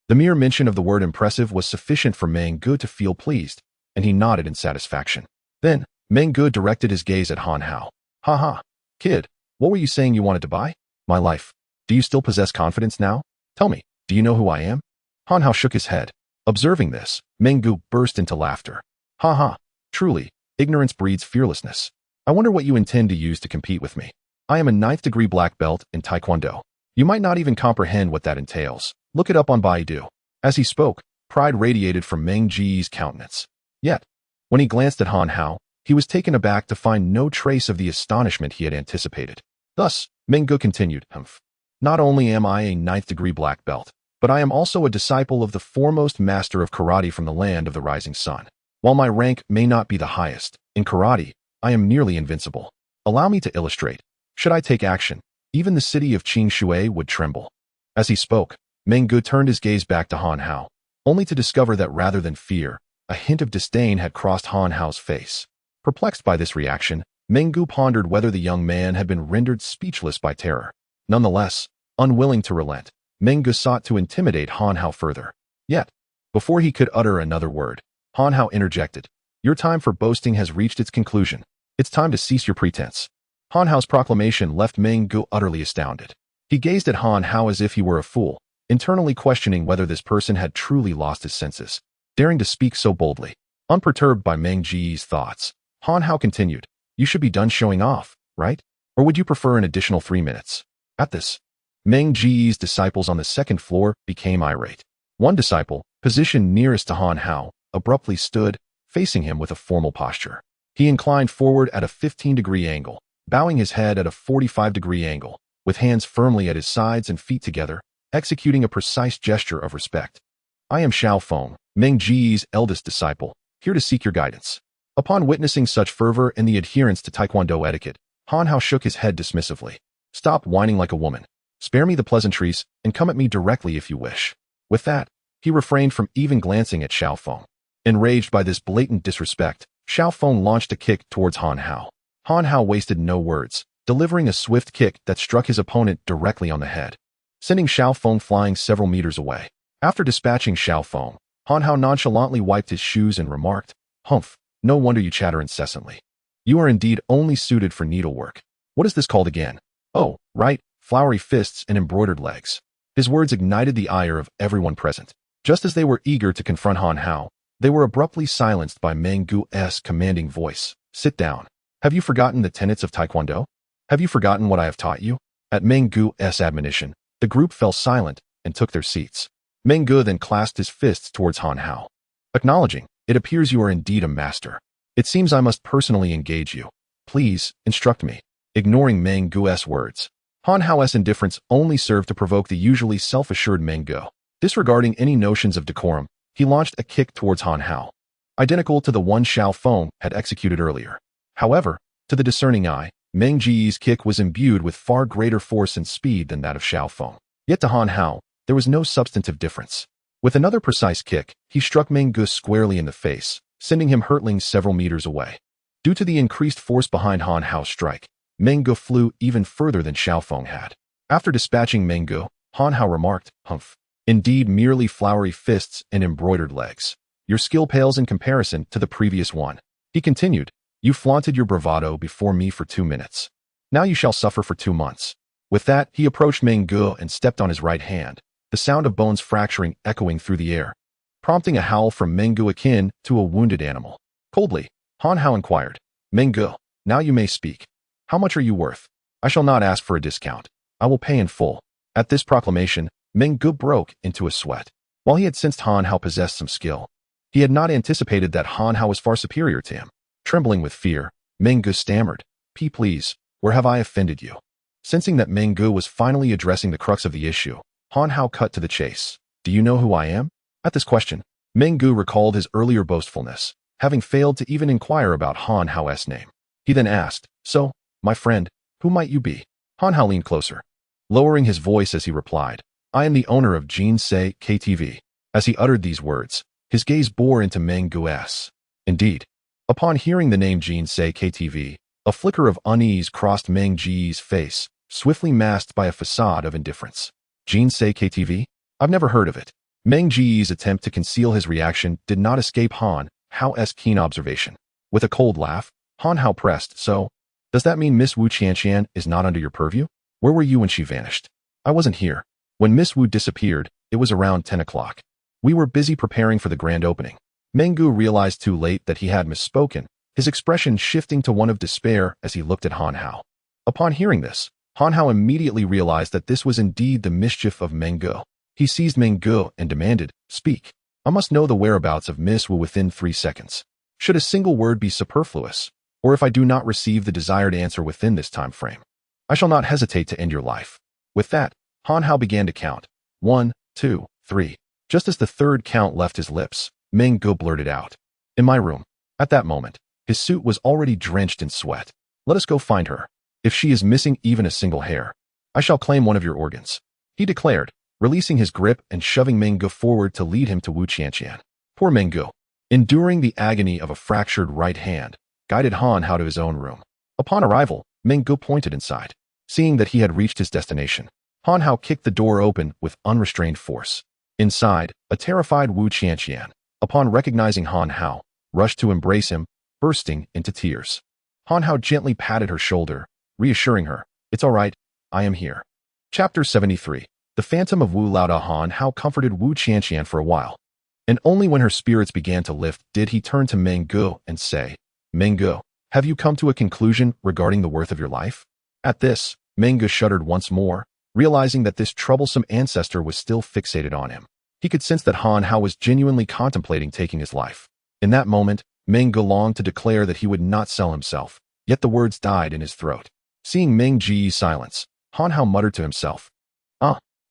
the mere mention of the word impressive was sufficient for Meng Ge to feel pleased, and he nodded in satisfaction. Then, Meng Ge directed his gaze at Han Hao. "Ha ha, kid, what were you saying you wanted to buy?" "My life. Do you still possess confidence now? Tell me, do you know who I am?" Han Hao shook his head. Observing this, Meng Ge burst into laughter. "Ha ha, truly, ignorance breeds fearlessness. I wonder what you intend to use to compete with me. I am a 9th degree black belt in Taekwondo. You might not even comprehend what that entails. Look it up on Baidu." As he spoke, pride radiated from Meng Ji's countenance. Yet, when he glanced at Han Hao, he was taken aback to find no trace of the astonishment he had anticipated. Thus, Meng Ge continued, "Not only am I a 9th degree black belt, but I am also a disciple of the foremost master of karate from the land of the rising sun. While my rank may not be the highest, in karate, I am nearly invincible. Allow me to illustrate. Should I take action, even the city of Qingshui would tremble." As he spoke, Meng Ge turned his gaze back to Han Hao, only to discover that rather than fear, a hint of disdain had crossed Han Hao's face. Perplexed by this reaction, Meng Ge pondered whether the young man had been rendered speechless by terror. Nonetheless, unwilling to relent, Meng Ge sought to intimidate Han Hao further. Yet, before he could utter another word, Han Hao interjected, "Your time for boasting has reached its conclusion. It's time to cease your pretense." Han Hao's proclamation left Meng Ge utterly astounded. He gazed at Han Hao as if he were a fool, internally questioning whether this person had truly lost his senses, daring to speak so boldly. Unperturbed by Meng Ji's thoughts, Han Hao continued, "You should be done showing off, right? Or would you prefer an additional 3 minutes?" At this, Meng Ji's disciples on the second floor became irate. One disciple, positioned nearest to Han Hao, abruptly stood, facing him with a formal posture. He inclined forward at a 15-degree angle, bowing his head at a 45-degree angle, with hands firmly at his sides and feet together, executing a precise gesture of respect. "I am Xiao Feng, Meng Ji's eldest disciple, here to seek your guidance." Upon witnessing such fervor in the adherence to Taekwondo etiquette, Han Hao shook his head dismissively. "Stop whining like a woman. Spare me the pleasantries and come at me directly if you wish." With that, he refrained from even glancing at Xiao Feng. Enraged by this blatant disrespect, Xiao Feng launched a kick towards Han Hao. Han Hao wasted no words, delivering a swift kick that struck his opponent directly on the head, sending Xiao Feng flying several meters away. After dispatching Xiao Feng, Han Hao nonchalantly wiped his shoes and remarked, "Humph, no wonder you chatter incessantly. You are indeed only suited for needlework. What is this called again?" "Oh, right, flowery fists and embroidered legs." His words ignited the ire of everyone present. Just as they were eager to confront Han Hao, they were abruptly silenced by Meng Ge's commanding voice. "Sit down. Have you forgotten the tenets of Taekwondo? Have you forgotten what I have taught you?" At Meng Ge's admonition, the group fell silent and took their seats. Meng Ge then clasped his fists towards Han Hao, acknowledging, "It appears you are indeed a master. It seems I must personally engage you. Please, instruct me." Ignoring Meng Ge's words, Han Hao's indifference only served to provoke the usually self-assured Meng Ge. Disregarding any notions of decorum, he launched a kick towards Han Hao, identical to the one Xiao Feng had executed earlier. However, to the discerning eye, Meng Ji's kick was imbued with far greater force and speed than that of Xiao Feng. Yet to Han Hao, there was no substantive difference. With another precise kick, he struck Meng Ge squarely in the face, sending him hurtling several meters away. Due to the increased force behind Han Hao's strike, Meng Ge flew even further than Xiao Feng had. After dispatching Meng Ge, Han Hao remarked, "Humph. Indeed merely flowery fists and embroidered legs. Your skill pales in comparison to the previous one." He continued, "You flaunted your bravado before me for 2 minutes. Now you shall suffer for 2 months." With that, he approached Meng Ge and stepped on his right hand, the sound of bones fracturing echoing through the air, prompting a howl from Meng Ge akin to a wounded animal. Coldly, Han Hao inquired, "Meng Ge, now you may speak. How much are you worth? I shall not ask for a discount. I will pay in full." At this proclamation, Meng Ge broke into a sweat. While he had sensed Han Hao possessed some skill, he had not anticipated that Han Hao was far superior to him. Trembling with fear, Meng Ge stammered, Please, where have I offended you?" Sensing that Meng Ge was finally addressing the crux of the issue, Han Hao cut to the chase. "Do you know who I am?" At this question, Meng Ge recalled his earlier boastfulness, having failed to even inquire about Han Hao's name. He then asked, "So, my friend, who might you be?" Han Hao leaned closer, lowering his voice as he replied, I am the owner of Jin Se KTV. As he uttered these words, his gaze bore into Meng Gu's. Indeed, upon hearing the name Jin Se KTV, a flicker of unease crossed Meng Ji's face, swiftly masked by a facade of indifference. Jin Se KTV? I've never heard of it. Meng Ji's attempt to conceal his reaction did not escape Han Hao's keen observation. With a cold laugh, Han Hao pressed, so, does that mean Miss Wu Qianqian is not under your purview? Where were you when she vanished? I wasn't here. When Miss Wu disappeared, it was around 10 o'clock. We were busy preparing for the grand opening. Meng Gu realized too late that he had misspoken, his expression shifting to one of despair as he looked at Han Hao. Upon hearing this, Han Hao immediately realized that this was indeed the mischief of Meng Gu. He seized Meng Gu and demanded, speak. I must know the whereabouts of Miss Wu within 3 seconds. Should a single word be superfluous, or if I do not receive the desired answer within this time frame, I shall not hesitate to end your life. With that, Han Hao began to count. 1, 2, 3. Just as the third count left his lips, Meng Gu blurted out, in my room. At that moment, his suit was already drenched in sweat. Let us go find her. If she is missing even a single hair, I shall claim one of your organs, he declared, releasing his grip and shoving Meng Gu forward to lead him to Wu Qianqian. Poor Meng Gu, enduring the agony of a fractured right hand, guided Han Hao to his own room. Upon arrival, Meng Gu pointed inside. Seeing that he had reached his destination, Han Hao kicked the door open with unrestrained force. Inside, a terrified Wu Qianqian, upon recognizing Han Hao, rushed to embrace him, bursting into tears. Han Hao gently patted her shoulder, reassuring her, it's all right, I am here. Chapter 73. The Phantom of Wu Laoda. Han Hao comforted Wu Qianqian for a while, and only when her spirits began to lift did he turn to Meng Gu and say, Meng Gu, have you come to a conclusion regarding the worth of your life? At this, Meng Gu shuddered once more, realizing that this troublesome ancestor was still fixated on him. He could sense that Han Hao was genuinely contemplating taking his life. In that moment, Meng Gu longed to declare that he would not sell himself, yet the words died in his throat. Seeing Meng Ji's silence, Han Hao muttered to himself,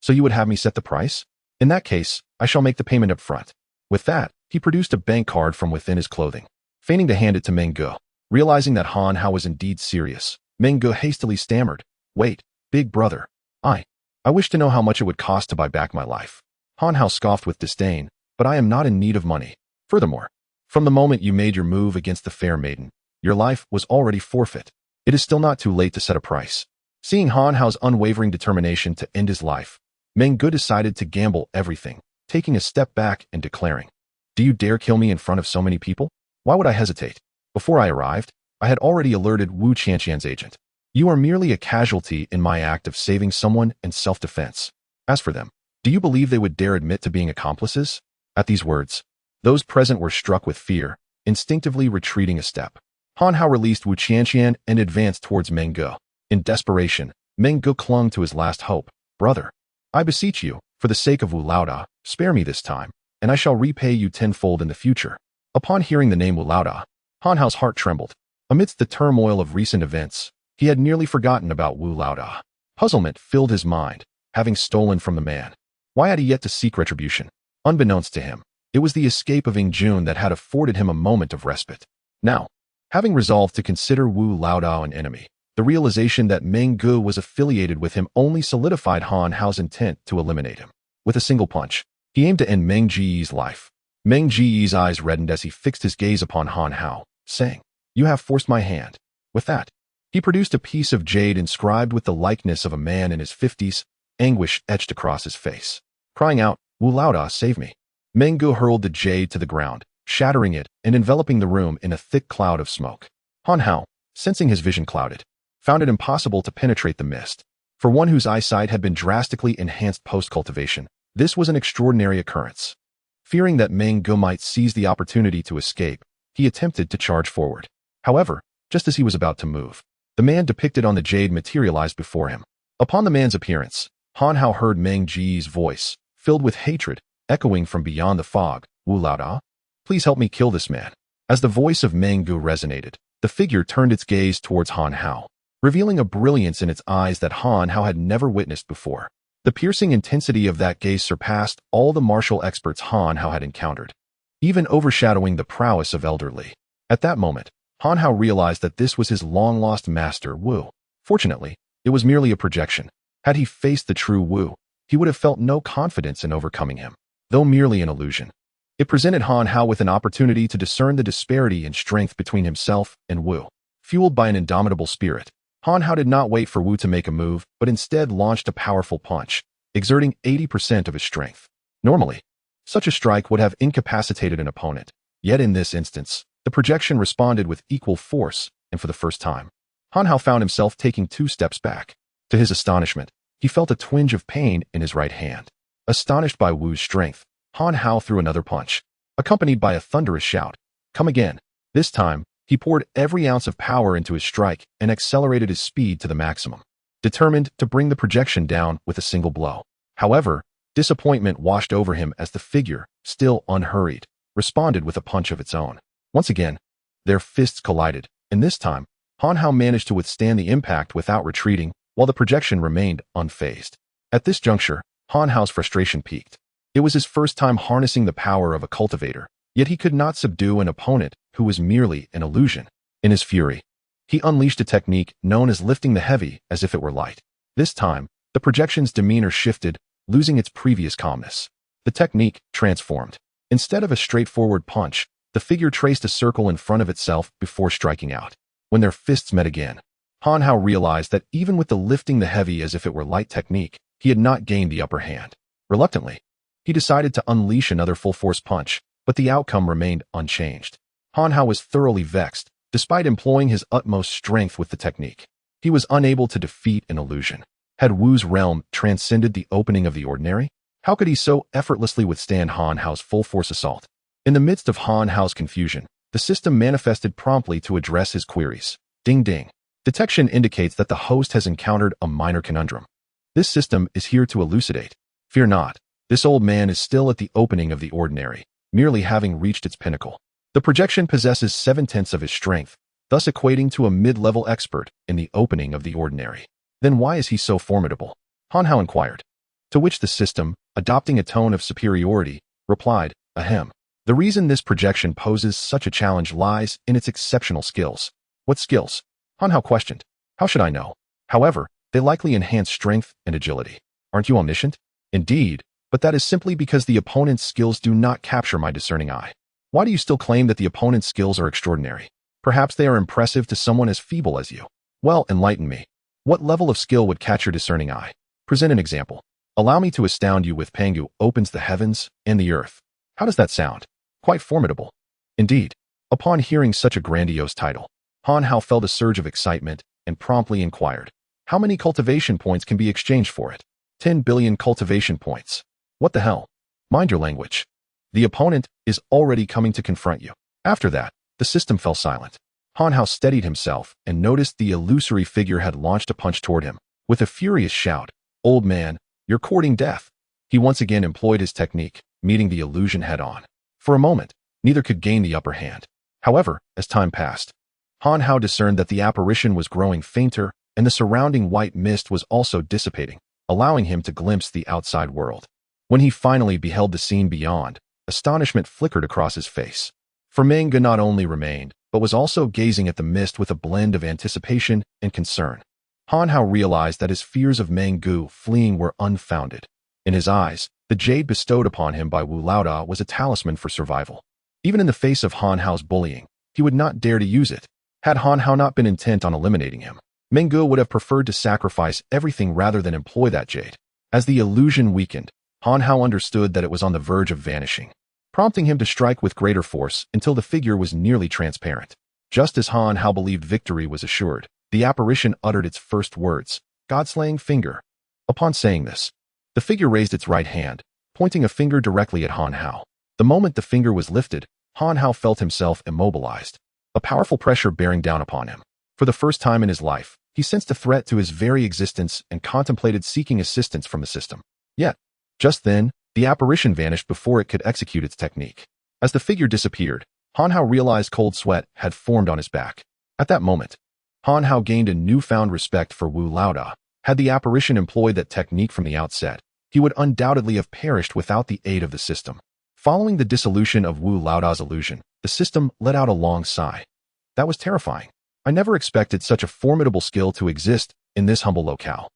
so you would have me set the price? In that case, I shall make the payment up front. With that, he produced a bank card from within his clothing, feigning to hand it to Meng Gu. Realizing that Han Hao was indeed serious, Meng Gu hastily stammered, wait, big brother, I wish to know how much it would cost to buy back my life. Han Hao scoffed with disdain, but I am not in need of money. Furthermore, from the moment you made your move against the fair maiden, your life was already forfeit. It is still not too late to set a price. Seeing Han Hao's unwavering determination to end his life, Meng Gu decided to gamble everything, taking a step back and declaring, do you dare kill me in front of so many people? Why would I hesitate? Before I arrived, I had already alerted Wu Qianqian's agent. You are merely a casualty in my act of saving someone in self-defense. As for them, do you believe they would dare admit to being accomplices? At these words, those present were struck with fear, instinctively retreating a step. Han Hao released Wu Qianqian and advanced towards Meng Gu. In desperation, Meng Gu clung to his last hope. Brother, I beseech you, for the sake of Wu Laoda, spare me this time, and I shall repay you tenfold in the future. Upon hearing the name Wu Laoda, Han Hao's heart trembled. Amidst the turmoil of recent events, he had nearly forgotten about Wu Laoda. Puzzlement filled his mind, having stolen from the man. Why had he yet to seek retribution? Unbeknownst to him, it was the escape of Jun that had afforded him a moment of respite. Now, having resolved to consider Wu Laoda an enemy, the realization that Meng Gu was affiliated with him only solidified Han Hao's intent to eliminate him. With a single punch, he aimed to end Meng Ji's life. Meng Ji's eyes reddened as he fixed his gaze upon Han Hao, saying, you have forced my hand. With that, he produced a piece of jade inscribed with the likeness of a man in his 50s, anguish etched across his face. Crying out, Wu Laoda, save me. Meng Gu hurled the jade to the ground, shattering it and enveloping the room in a thick cloud of smoke. Han Hao, sensing his vision clouded, found it impossible to penetrate the mist. For one whose eyesight had been drastically enhanced post-cultivation, this was an extraordinary occurrence. Fearing that Meng Gu might seize the opportunity to escape, he attempted to charge forward. However, just as he was about to move, the man depicted on the jade materialized before him. Upon the man's appearance, Han Hao heard Meng Ji's voice, filled with hatred, echoing from beyond the fog, Wu Laoda, please help me kill this man. As the voice of Meng Gu resonated, the figure turned its gaze towards Han Hao, revealing a brilliance in its eyes that Han Hao had never witnessed before. The piercing intensity of that gaze surpassed all the martial experts Han Hao had encountered, even overshadowing the prowess of Elder Li. At that moment, Han Hao realized that this was his long-lost master Wu. Fortunately, it was merely a projection. Had he faced the true Wu, he would have felt no confidence in overcoming him, though merely an illusion. It presented Han Hao with an opportunity to discern the disparity in strength between himself and Wu. Fueled by an indomitable spirit, Han Hao did not wait for Wu to make a move, but instead launched a powerful punch, exerting 80% of his strength. Normally, such a strike would have incapacitated an opponent. Yet in this instance, the projection responded with equal force, and for the first time, Han Hao found himself taking 2 steps back. To his astonishment, he felt a twinge of pain in his right hand. Astonished by Wu's strength, Han Hao threw another punch, accompanied by a thunderous shout. Come again. This time, he poured every ounce of power into his strike and accelerated his speed to the maximum, determined to bring the projection down with a single blow. However, disappointment washed over him as the figure, still unhurried, responded with a punch of its own. Once again, their fists collided, and this time, Han Hao managed to withstand the impact without retreating, while the projection remained unfazed. At this juncture, Han Hao's frustration peaked. It was his first time harnessing the power of a cultivator, yet he could not subdue an opponent who was merely an illusion. In his fury, he unleashed a technique known as lifting the heavy as if it were light. This time, the projection's demeanor shifted, losing its previous calmness. The technique transformed. Instead of a straightforward punch, the figure traced a circle in front of itself before striking out. When their fists met again, Han Hao realized that even with the lifting the heavy as if it were light technique, he had not gained the upper hand. Reluctantly, he decided to unleash another full-force punch, but the outcome remained unchanged. Han Hao was thoroughly vexed, despite employing his utmost strength with the technique. He was unable to defeat an illusion. Had Wu's realm transcended the opening of the ordinary? How could he so effortlessly withstand Han Hao's full-force assault? In the midst of Han Hao's confusion, the system manifested promptly to address his queries. Ding ding. Detection indicates that the host has encountered a minor conundrum. This system is here to elucidate. Fear not. This old man is still at the opening of the ordinary, merely having reached its pinnacle. The projection possesses 7/10 of his strength, thus equating to a mid-level expert in the opening of the ordinary. Then why is he so formidable? Han Hao inquired. To which the system, adopting a tone of superiority, replied, Ahem. The reason this projection poses such a challenge lies in its exceptional skills. What skills? Han Hao questioned. How should I know? However, they likely enhance strength and agility. Aren't you omniscient? Indeed, but that is simply because the opponent's skills do not capture my discerning eye. Why do you still claim that the opponent's skills are extraordinary? Perhaps they are impressive to someone as feeble as you. Well, enlighten me. What level of skill would catch your discerning eye? Present an example. Allow me to astound you with Pangu opens the heavens and the earth. How does that sound? Quite formidable. Indeed. Upon hearing such a grandiose title, Han Hao felt a surge of excitement and promptly inquired, how many cultivation points can be exchanged for it? 10 billion cultivation points. What the hell? Mind your language. The opponent is already coming to confront you. After that, the system fell silent. Han Hao steadied himself and noticed the illusory figure had launched a punch toward him. With a furious shout, Old man, you're courting death. He once again employed his technique, meeting the illusion head-on. For a moment, neither could gain the upper hand. However, as time passed, Han Hao discerned that the apparition was growing fainter and the surrounding white mist was also dissipating, allowing him to glimpse the outside world. When he finally beheld the scene beyond, astonishment flickered across his face. For Meng Ge not only remained, but was also gazing at the mist with a blend of anticipation and concern. Han Hao realized that his fears of Meng Ge fleeing were unfounded. In his eyes, the jade bestowed upon him by Wu Laoda was a talisman for survival. Even in the face of Han Hao's bullying, he would not dare to use it. Had Han Hao not been intent on eliminating him, Meng Ge would have preferred to sacrifice everything rather than employ that jade. As the illusion weakened, Han Hao understood that it was on the verge of vanishing, prompting him to strike with greater force until the figure was nearly transparent. Just as Han Hao believed victory was assured, the apparition uttered its first words, God-slaying finger. Upon saying this, the figure raised its right hand, pointing a finger directly at Han Hao. The moment the finger was lifted, Han Hao felt himself immobilized, a powerful pressure bearing down upon him. For the first time in his life, he sensed a threat to his very existence and contemplated seeking assistance from the system. Yet, just then, the apparition vanished before it could execute its technique. As the figure disappeared, Han Hao realized cold sweat had formed on his back. At that moment, Han Hao gained a newfound respect for Wu Laoda. Had the apparition employed that technique from the outset, he would undoubtedly have perished without the aid of the system. Following the dissolution of Wu Laoda's illusion, the system let out a long sigh. That was terrifying. I never expected such a formidable skill to exist in this humble locale.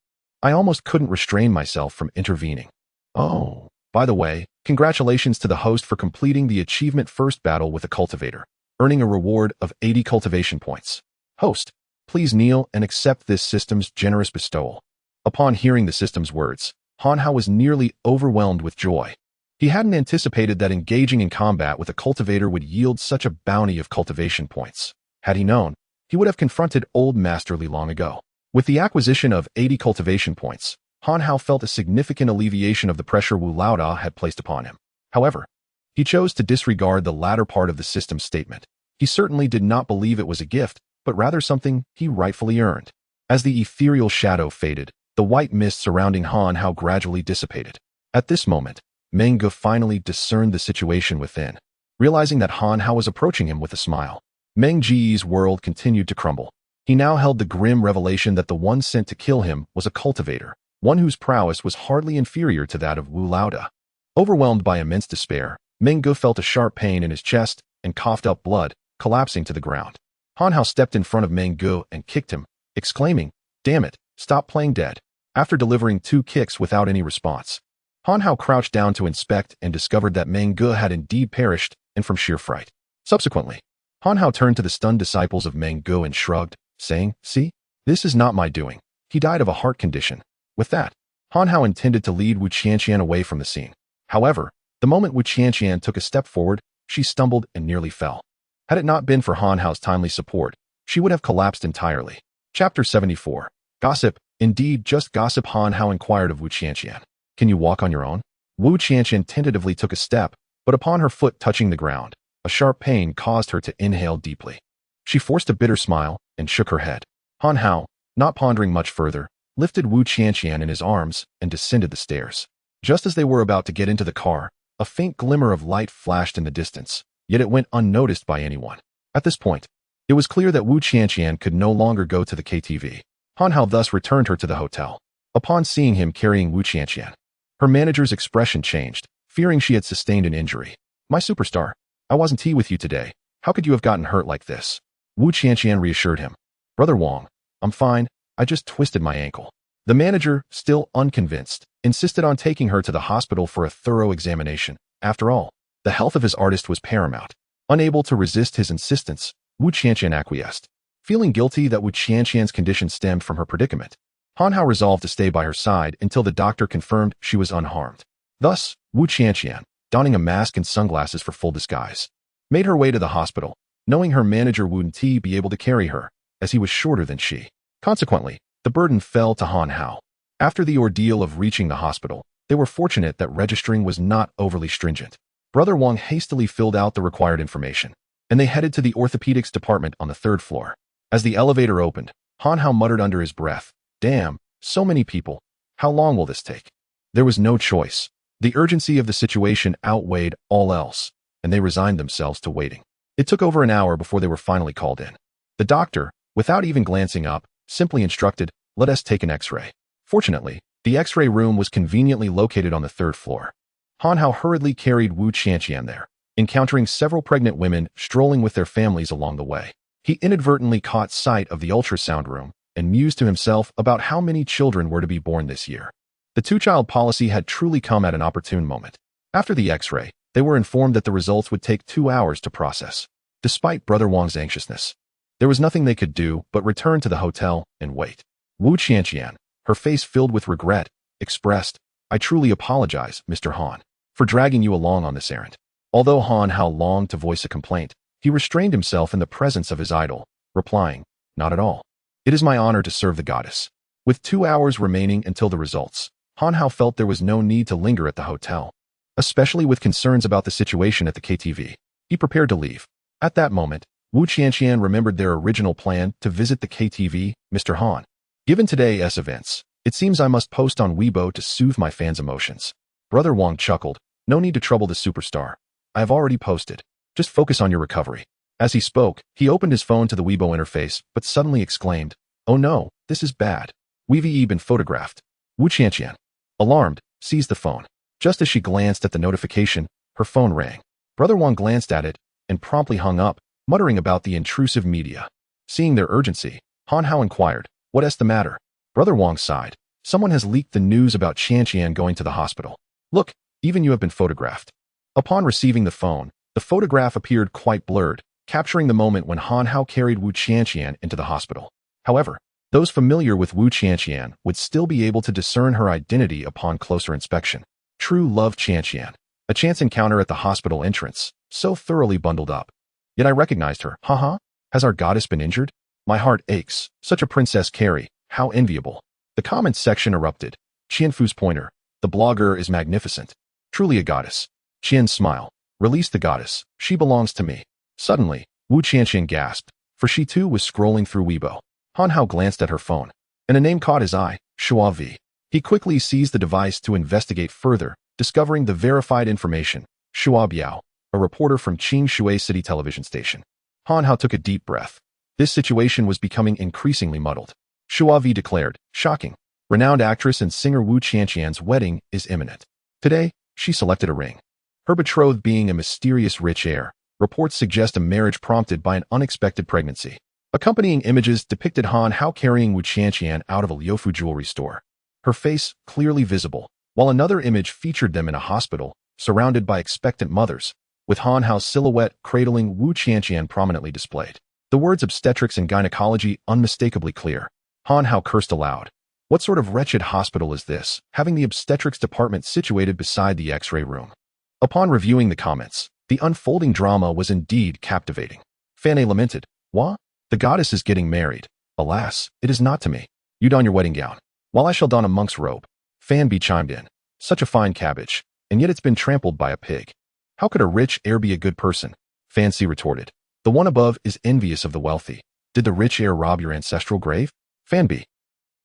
I almost couldn't restrain myself from intervening. Oh, by the way, congratulations to the host for completing the achievement first battle with a cultivator, earning a reward of 80 cultivation points. Host, please kneel and accept this system's generous bestowal. Upon hearing the system's words, Han Hao was nearly overwhelmed with joy. He hadn't anticipated that engaging in combat with a cultivator would yield such a bounty of cultivation points. Had he known, he would have confronted Old Master Li long ago. With the acquisition of 80 cultivation points, Han Hao felt a significant alleviation of the pressure Wu Laoda had placed upon him. However, he chose to disregard the latter part of the system's statement. He certainly did not believe it was a gift, but rather something he rightfully earned. As the ethereal shadow faded, the white mist surrounding Han Hao gradually dissipated. At this moment, Meng Ge finally discerned the situation within. Realizing that Han Hao was approaching him with a smile, Meng Ji's world continued to crumble. He now held the grim revelation that the one sent to kill him was a cultivator, one whose prowess was hardly inferior to that of Wu Laoda. Overwhelmed by immense despair, Meng Ge felt a sharp pain in his chest and coughed up blood, collapsing to the ground. Han Hao stepped in front of Meng Ge and kicked him, exclaiming, "Damn it, stop playing dead." After delivering 2 kicks without any response, Han Hao crouched down to inspect and discovered that Meng Ge had indeed perished, and from sheer fright. Subsequently, Han Hao turned to the stunned disciples of Meng Ge and shrugged, saying, "See, this is not my doing. He died of a heart condition." With that, Han Hao intended to lead Wu Qianqian away from the scene. However, the moment Wu Qianqian took a step forward, she stumbled and nearly fell. Had it not been for Han Hao's timely support, she would have collapsed entirely. Chapter 74. Gossip. Indeed, just gossip. Han Hao inquired of Wu Qianqian. "Can you walk on your own?" Wu Qianqian tentatively took a step, but upon her foot touching the ground, a sharp pain caused her to inhale deeply. She forced a bitter smile and shook her head. Han Hao, not pondering much further, lifted Wu Qianqian in his arms and descended the stairs. Just as they were about to get into the car, a faint glimmer of light flashed in the distance, yet it went unnoticed by anyone. At this point, it was clear that Wu Qianqian could no longer go to the KTV. Han Hao thus returned her to the hotel. Upon seeing him carrying Wu Qianqian, her manager's expression changed, fearing she had sustained an injury. "My superstar, I wasn't with you today. How could you have gotten hurt like this?" Wu Qianqian reassured him. "Brother Wang, I'm fine. I just twisted my ankle." The manager, still unconvinced, insisted on taking her to the hospital for a thorough examination. After all, the health of his artist was paramount. Unable to resist his insistence, Wu Qianqian acquiesced. Feeling guilty that Wu Qianqian's condition stemmed from her predicament, Han Hao resolved to stay by her side until the doctor confirmed she was unharmed. Thus, Wu Qianqian, donning a mask and sunglasses for full disguise, made her way to the hospital, knowing her manager wouldn't be able to carry her, as he was shorter than she. Consequently, the burden fell to Han Hao. After the ordeal of reaching the hospital, they were fortunate that registering was not overly stringent. Brother Wang hastily filled out the required information, and they headed to the orthopedics department on the 3rd floor. As the elevator opened, Han Hao muttered under his breath, "Damn, so many people. How long will this take?" There was no choice. The urgency of the situation outweighed all else, and they resigned themselves to waiting. It took over an hour before they were finally called in. The doctor, without even glancing up, simply instructed, "Let us take an X-ray." Fortunately, the X-ray room was conveniently located on the 3rd floor. Han Hao hurriedly carried Wu Qianqian there, encountering several pregnant women strolling with their families along the way. He inadvertently caught sight of the ultrasound room and mused to himself about how many children were to be born this year. The two-child policy had truly come at an opportune moment. After the X-ray, they were informed that the results would take 2 hours to process. Despite Brother Wang's anxiousness, there was nothing they could do but return to the hotel and wait. Wu Qianqian, her face filled with regret, expressed, "I truly apologize, Mr. Han, for dragging you along on this errand." Although Han Hao longed to voice a complaint, he restrained himself in the presence of his idol, replying, "Not at all. It is my honor to serve the goddess." With 2 hours remaining until the results, Han Hao felt there was no need to linger at the hotel, especially with concerns about the situation at the KTV. He prepared to leave. At that moment, Wu Qianqian remembered their original plan to visit the KTV. "Mr. Han, given today's events, it seems I must post on Weibo to soothe my fans' emotions." Brother Wang chuckled, "No need to trouble the superstar. I have already posted. Just focus on your recovery." As he spoke, he opened his phone to the Weibo interface, but suddenly exclaimed, "Oh no, this is bad. We've been photographed." Wu Qianqian, alarmed, seized the phone. Just as she glanced at the notification, her phone rang. Brother Wang glanced at it and promptly hung up, muttering about the intrusive media. Seeing their urgency, Han Hao inquired, "What's the matter?" Brother Wang sighed, Someone has leaked the news about Qian going to the hospital. Look, even you have been photographed. Upon receiving the phone, the photograph appeared quite blurred, capturing the moment when Han Hao carried Wu Qian into the hospital. However, those familiar with Wu Qian would still be able to discern her identity upon closer inspection. True love Qian. A chance encounter at the hospital entrance, so thoroughly bundled up. Yet I recognized her. Haha, has our goddess been injured? My heart aches. Such a princess Carrie, how enviable. The comments section erupted. Qianfu's pointer. The blogger is magnificent. Truly a goddess. Qian's smile. Release the goddess. She belongs to me. Suddenly, Wu Qian gasped, for she too was scrolling through Weibo. Han Hao glanced at her phone, and a name caught his eye, Shua V. He quickly seized the device to investigate further, discovering the verified information, Shua Biao, a reporter from Qing Shui City television station. Han Hao took a deep breath. This situation was becoming increasingly muddled. Shua V declared, shocking. Renowned actress and singer Wu Qian's wedding is imminent. Today, she selected a ring. Her betrothed being a mysterious rich heir. Reports suggest a marriage prompted by an unexpected pregnancy. Accompanying images depicted Han Hao carrying Wu Qian out of a Liufu jewelry store. Her face clearly visible, while another image featured them in a hospital, surrounded by expectant mothers, with Han Hao's silhouette cradling Wu Qian prominently displayed. The words obstetrics and gynecology unmistakably clear. Han Hao cursed aloud. What sort of wretched hospital is this, having the obstetrics department situated beside the X-ray room? Upon reviewing the comments, the unfolding drama was indeed captivating. Fan A lamented, Wah? The goddess is getting married. Alas, it is not to me. You don your wedding gown, while I shall don a monk's robe. Fan B chimed in. Such a fine cabbage, and yet it's been trampled by a pig. How could a rich heir be a good person? Fan C retorted. The one above is envious of the wealthy. Did the rich heir rob your ancestral grave? Fan B.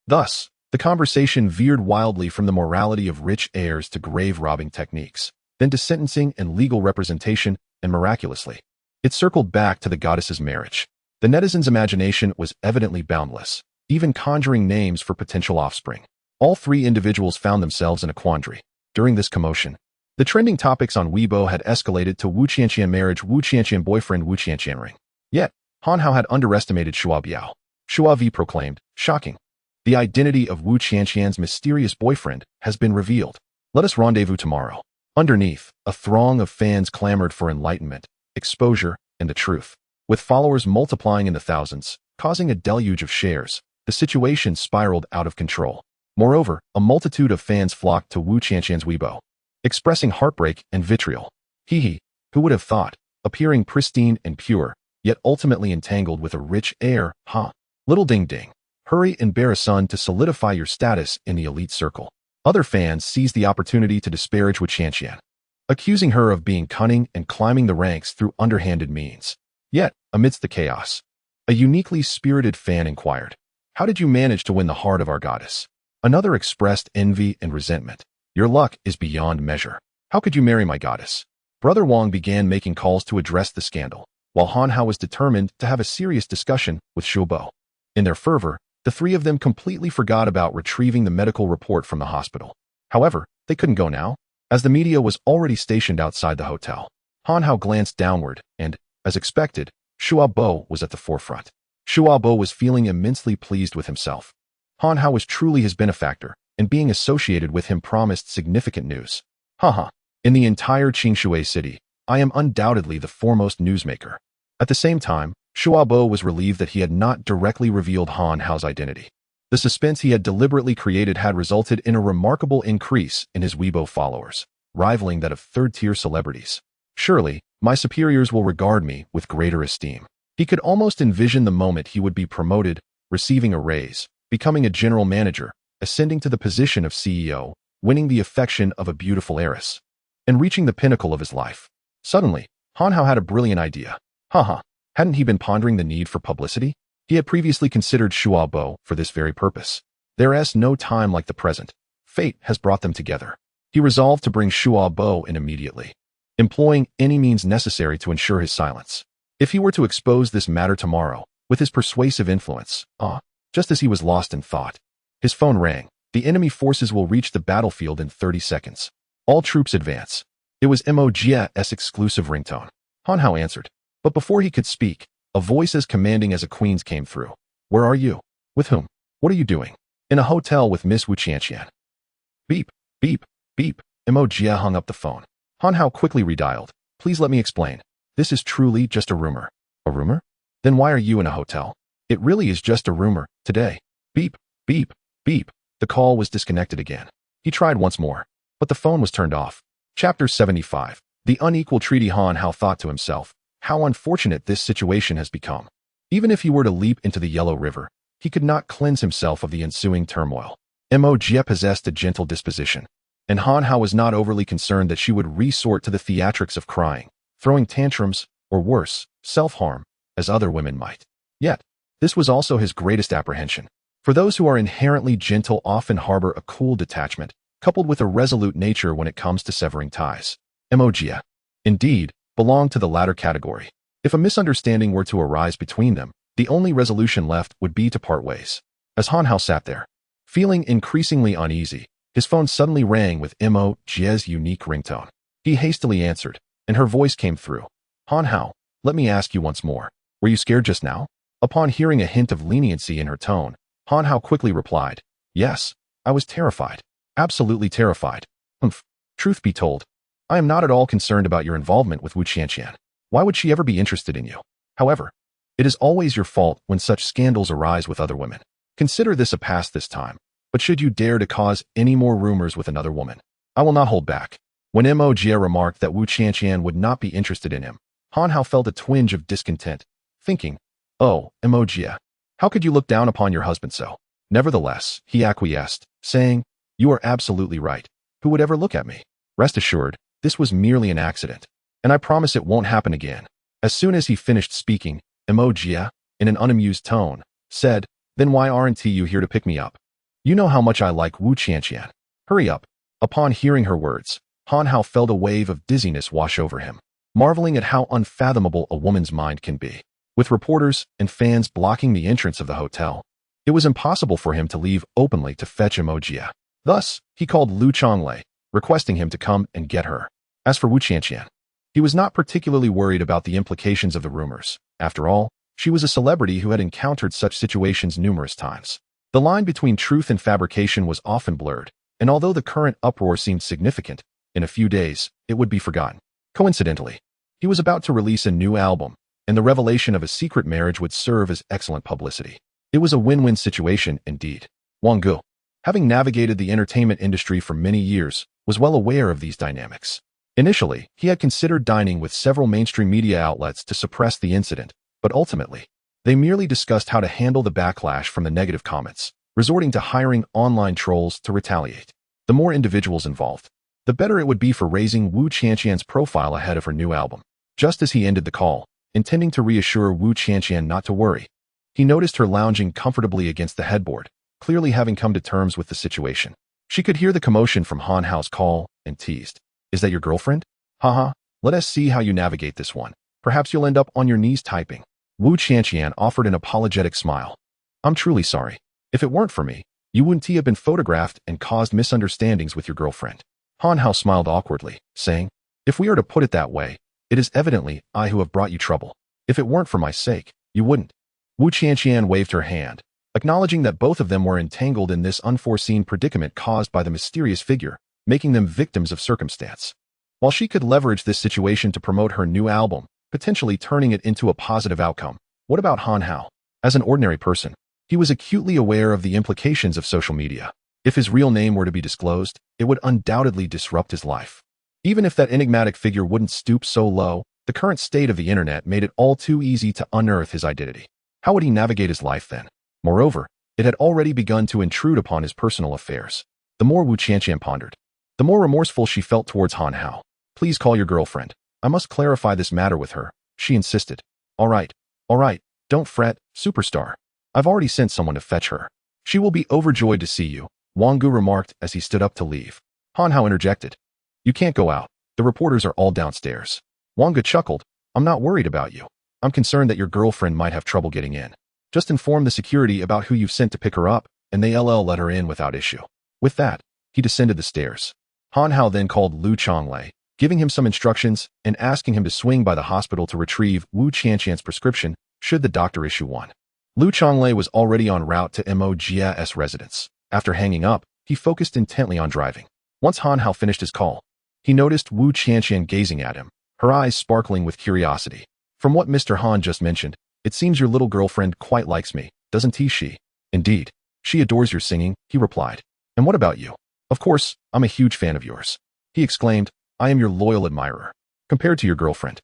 Thus, the conversation veered wildly from the morality of rich heirs to grave-robbing techniques, then to sentencing and legal representation, and miraculously, it circled back to the goddess's marriage. The netizens' imagination was evidently boundless, even conjuring names for potential offspring. All three individuals found themselves in a quandary. During this commotion, the trending topics on Weibo had escalated to Wu Qian marriage, Wu Qian boyfriend, Wu Qian ring. Yet, Han Hao had underestimated Shua Biao. Shua V proclaimed, shocking. The identity of Wu Qian's mysterious boyfriend has been revealed. Let us rendezvous tomorrow. Underneath, a throng of fans clamored for enlightenment, exposure, and the truth. With followers multiplying in the thousands, causing a deluge of shares, the situation spiraled out of control. Moreover, a multitude of fans flocked to Wu Qian's Weibo, expressing heartbreak and vitriol. Hee, who would have thought, appearing pristine and pure, yet ultimately entangled with a rich heir, huh? Little ding ding. Hurry and bear a son to solidify your status in the elite circle. Other fans seized the opportunity to disparage Wu Qian, accusing her of being cunning and climbing the ranks through underhanded means. Yet, amidst the chaos, a uniquely spirited fan inquired, how did you manage to win the heart of our goddess? Another expressed envy and resentment. Your luck is beyond measure. How could you marry my goddess? Brother Wang began making calls to address the scandal, while Han Hao was determined to have a serious discussion with Shu Bo. In their fervor, the three of them completely forgot about retrieving the medical report from the hospital. However, they couldn't go now, as the media was already stationed outside the hotel. Han Hao glanced downward, and, as expected, Shua Bo was at the forefront. Shua Bo was feeling immensely pleased with himself. Han Hao was truly his benefactor, and being associated with him promised significant news. Haha. In the entire Qing Shui city, I am undoubtedly the foremost newsmaker. At the same time, Shua Bo was relieved that he had not directly revealed Han Hao's identity. The suspense he had deliberately created had resulted in a remarkable increase in his Weibo followers, rivaling that of third-tier celebrities. Surely, my superiors will regard me with greater esteem. He could almost envision the moment he would be promoted, receiving a raise, becoming a general manager, ascending to the position of CEO, winning the affection of a beautiful heiress, and reaching the pinnacle of his life. Suddenly, Han Hao had a brilliant idea. Haha. Hadn't he been pondering the need for publicity? He had previously considered Shua Bo for this very purpose. There is no time like the present. Fate has brought them together. He resolved to bring Shua Bo in immediately, employing any means necessary to ensure his silence. If he were to expose this matter tomorrow, with his persuasive influence, just as he was lost in thought, his phone rang. The enemy forces will reach the battlefield in 30 seconds. All troops advance. It was MOG's exclusive ringtone. Han Hao answered. But before he could speak, a voice as commanding as a queen's came through. Where are you? With whom? What are you doing? In a hotel with Miss Wu Qianqian. Beep, beep, beep. Jia hung up the phone. Han Hao quickly redialed. Please let me explain. This is truly just a rumor. A rumor? Then why are you in a hotel? It really is just a rumor, today. Beep, beep, beep. The call was disconnected again. He tried once more, but the phone was turned off. Chapter 75. The unequal treaty. Han Hao thought to himself, how unfortunate this situation has become. Even if he were to leap into the Yellow River, he could not cleanse himself of the ensuing turmoil. Jia possessed a gentle disposition, and Han Hao was not overly concerned that she would resort to the theatrics of crying, throwing tantrums, or worse, self-harm, as other women might. Yet, this was also his greatest apprehension. For those who are inherently gentle often harbor a cool detachment, coupled with a resolute nature when it comes to severing ties. Jia, indeed, belonged to the latter category. If a misunderstanding were to arise between them, the only resolution left would be to part ways. As Han Hao sat there, feeling increasingly uneasy, his phone suddenly rang with Jia's unique ringtone. He hastily answered, and her voice came through. Han Hao, let me ask you once more. Were you scared just now? Upon hearing a hint of leniency in her tone, Han Hao quickly replied, yes, I was terrified. Absolutely terrified. Truth be told, I am not at all concerned about your involvement with Wu Qianqian. Why would she ever be interested in you? However, it is always your fault when such scandals arise with other women. Consider this a past this time, but should you dare to cause any more rumors with another woman, I will not hold back. When Jia remarked that Wu Qianqian would not be interested in him, Han Hao felt a twinge of discontent, thinking, oh, Jia, how could you look down upon your husband so? Nevertheless, he acquiesced, saying, you are absolutely right. Who would ever look at me? Rest assured, this was merely an accident, and I promise it won't happen again. As soon as he finished speaking, Jia, in an unamused tone, said, then why aren't you here to pick me up? You know how much I like Wu Qianqian. Hurry up. Upon hearing her words, Han Hao felt a wave of dizziness wash over him, marveling at how unfathomable a woman's mind can be. With reporters and fans blocking the entrance of the hotel, it was impossible for him to leave openly to fetch Jia. Thus, he called Lu Chonglei, requesting him to come and get her. As for Wu Qianqian, he was not particularly worried about the implications of the rumors. After all, she was a celebrity who had encountered such situations numerous times. The line between truth and fabrication was often blurred, and although the current uproar seemed significant, in a few days, it would be forgotten. Coincidentally, he was about to release a new album, and the revelation of a secret marriage would serve as excellent publicity. It was a win-win situation indeed. Wang Gu, having navigated the entertainment industry for many years, was well aware of these dynamics. Initially, he had considered dining with several mainstream media outlets to suppress the incident, but ultimately, they merely discussed how to handle the backlash from the negative comments, resorting to hiring online trolls to retaliate. The more individuals involved, the better it would be for raising Wu Qianqian's profile ahead of her new album. Just as he ended the call, intending to reassure Wu Qianqian not to worry, he noticed her lounging comfortably against the headboard, clearly having come to terms with the situation. She could hear the commotion from Han Hao's call and teased. Is that your girlfriend? Haha, let us see how you navigate this one. Perhaps you'll end up on your knees typing. Wu Qianqian offered an apologetic smile. I'm truly sorry. If it weren't for me, you wouldn't have been photographed and caused misunderstandings with your girlfriend. Han Hao smiled awkwardly, saying, if we are to put it that way, it is evidently I who have brought you trouble. If it weren't for my sake, you wouldn't. Wu Qianqian waved her hand, acknowledging that both of them were entangled in this unforeseen predicament caused by the mysterious figure, making them victims of circumstance. While she could leverage this situation to promote her new album, potentially turning it into a positive outcome, what about Han Hao? As an ordinary person, he was acutely aware of the implications of social media. If his real name were to be disclosed, it would undoubtedly disrupt his life. Even if that enigmatic figure wouldn't stoop so low, the current state of the internet made it all too easy to unearth his identity. How would he navigate his life then? Moreover, it had already begun to intrude upon his personal affairs. The more Wu Qianqian pondered, the more remorseful she felt towards Han Hao. Please call your girlfriend. I must clarify this matter with her, she insisted. All right, don't fret, superstar. I've already sent someone to fetch her. She will be overjoyed to see you, Wang Gu remarked as he stood up to leave. Han Hao interjected. You can't go out. The reporters are all downstairs. Wang Gu chuckled. I'm not worried about you. I'm concerned that your girlfriend might have trouble getting in. Just inform the security about who you've sent to pick her up, and they'll let her in without issue. With that, he descended the stairs. Han Hao then called Lu Chonglei, giving him some instructions and asking him to swing by the hospital to retrieve Wu Qianqian's prescription should the doctor issue one. Lu Chonglei was already en route to Jia's residence. After hanging up, he focused intently on driving. Once Han Hao finished his call, he noticed Wu Qianqian gazing at him, her eyes sparkling with curiosity. From what Mr. Han just mentioned, it seems your little girlfriend quite likes me, doesn't he? She. Indeed. She adores your singing, he replied. And what about you? Of course, I'm a huge fan of yours. He exclaimed, I am your loyal admirer. Compared to your girlfriend,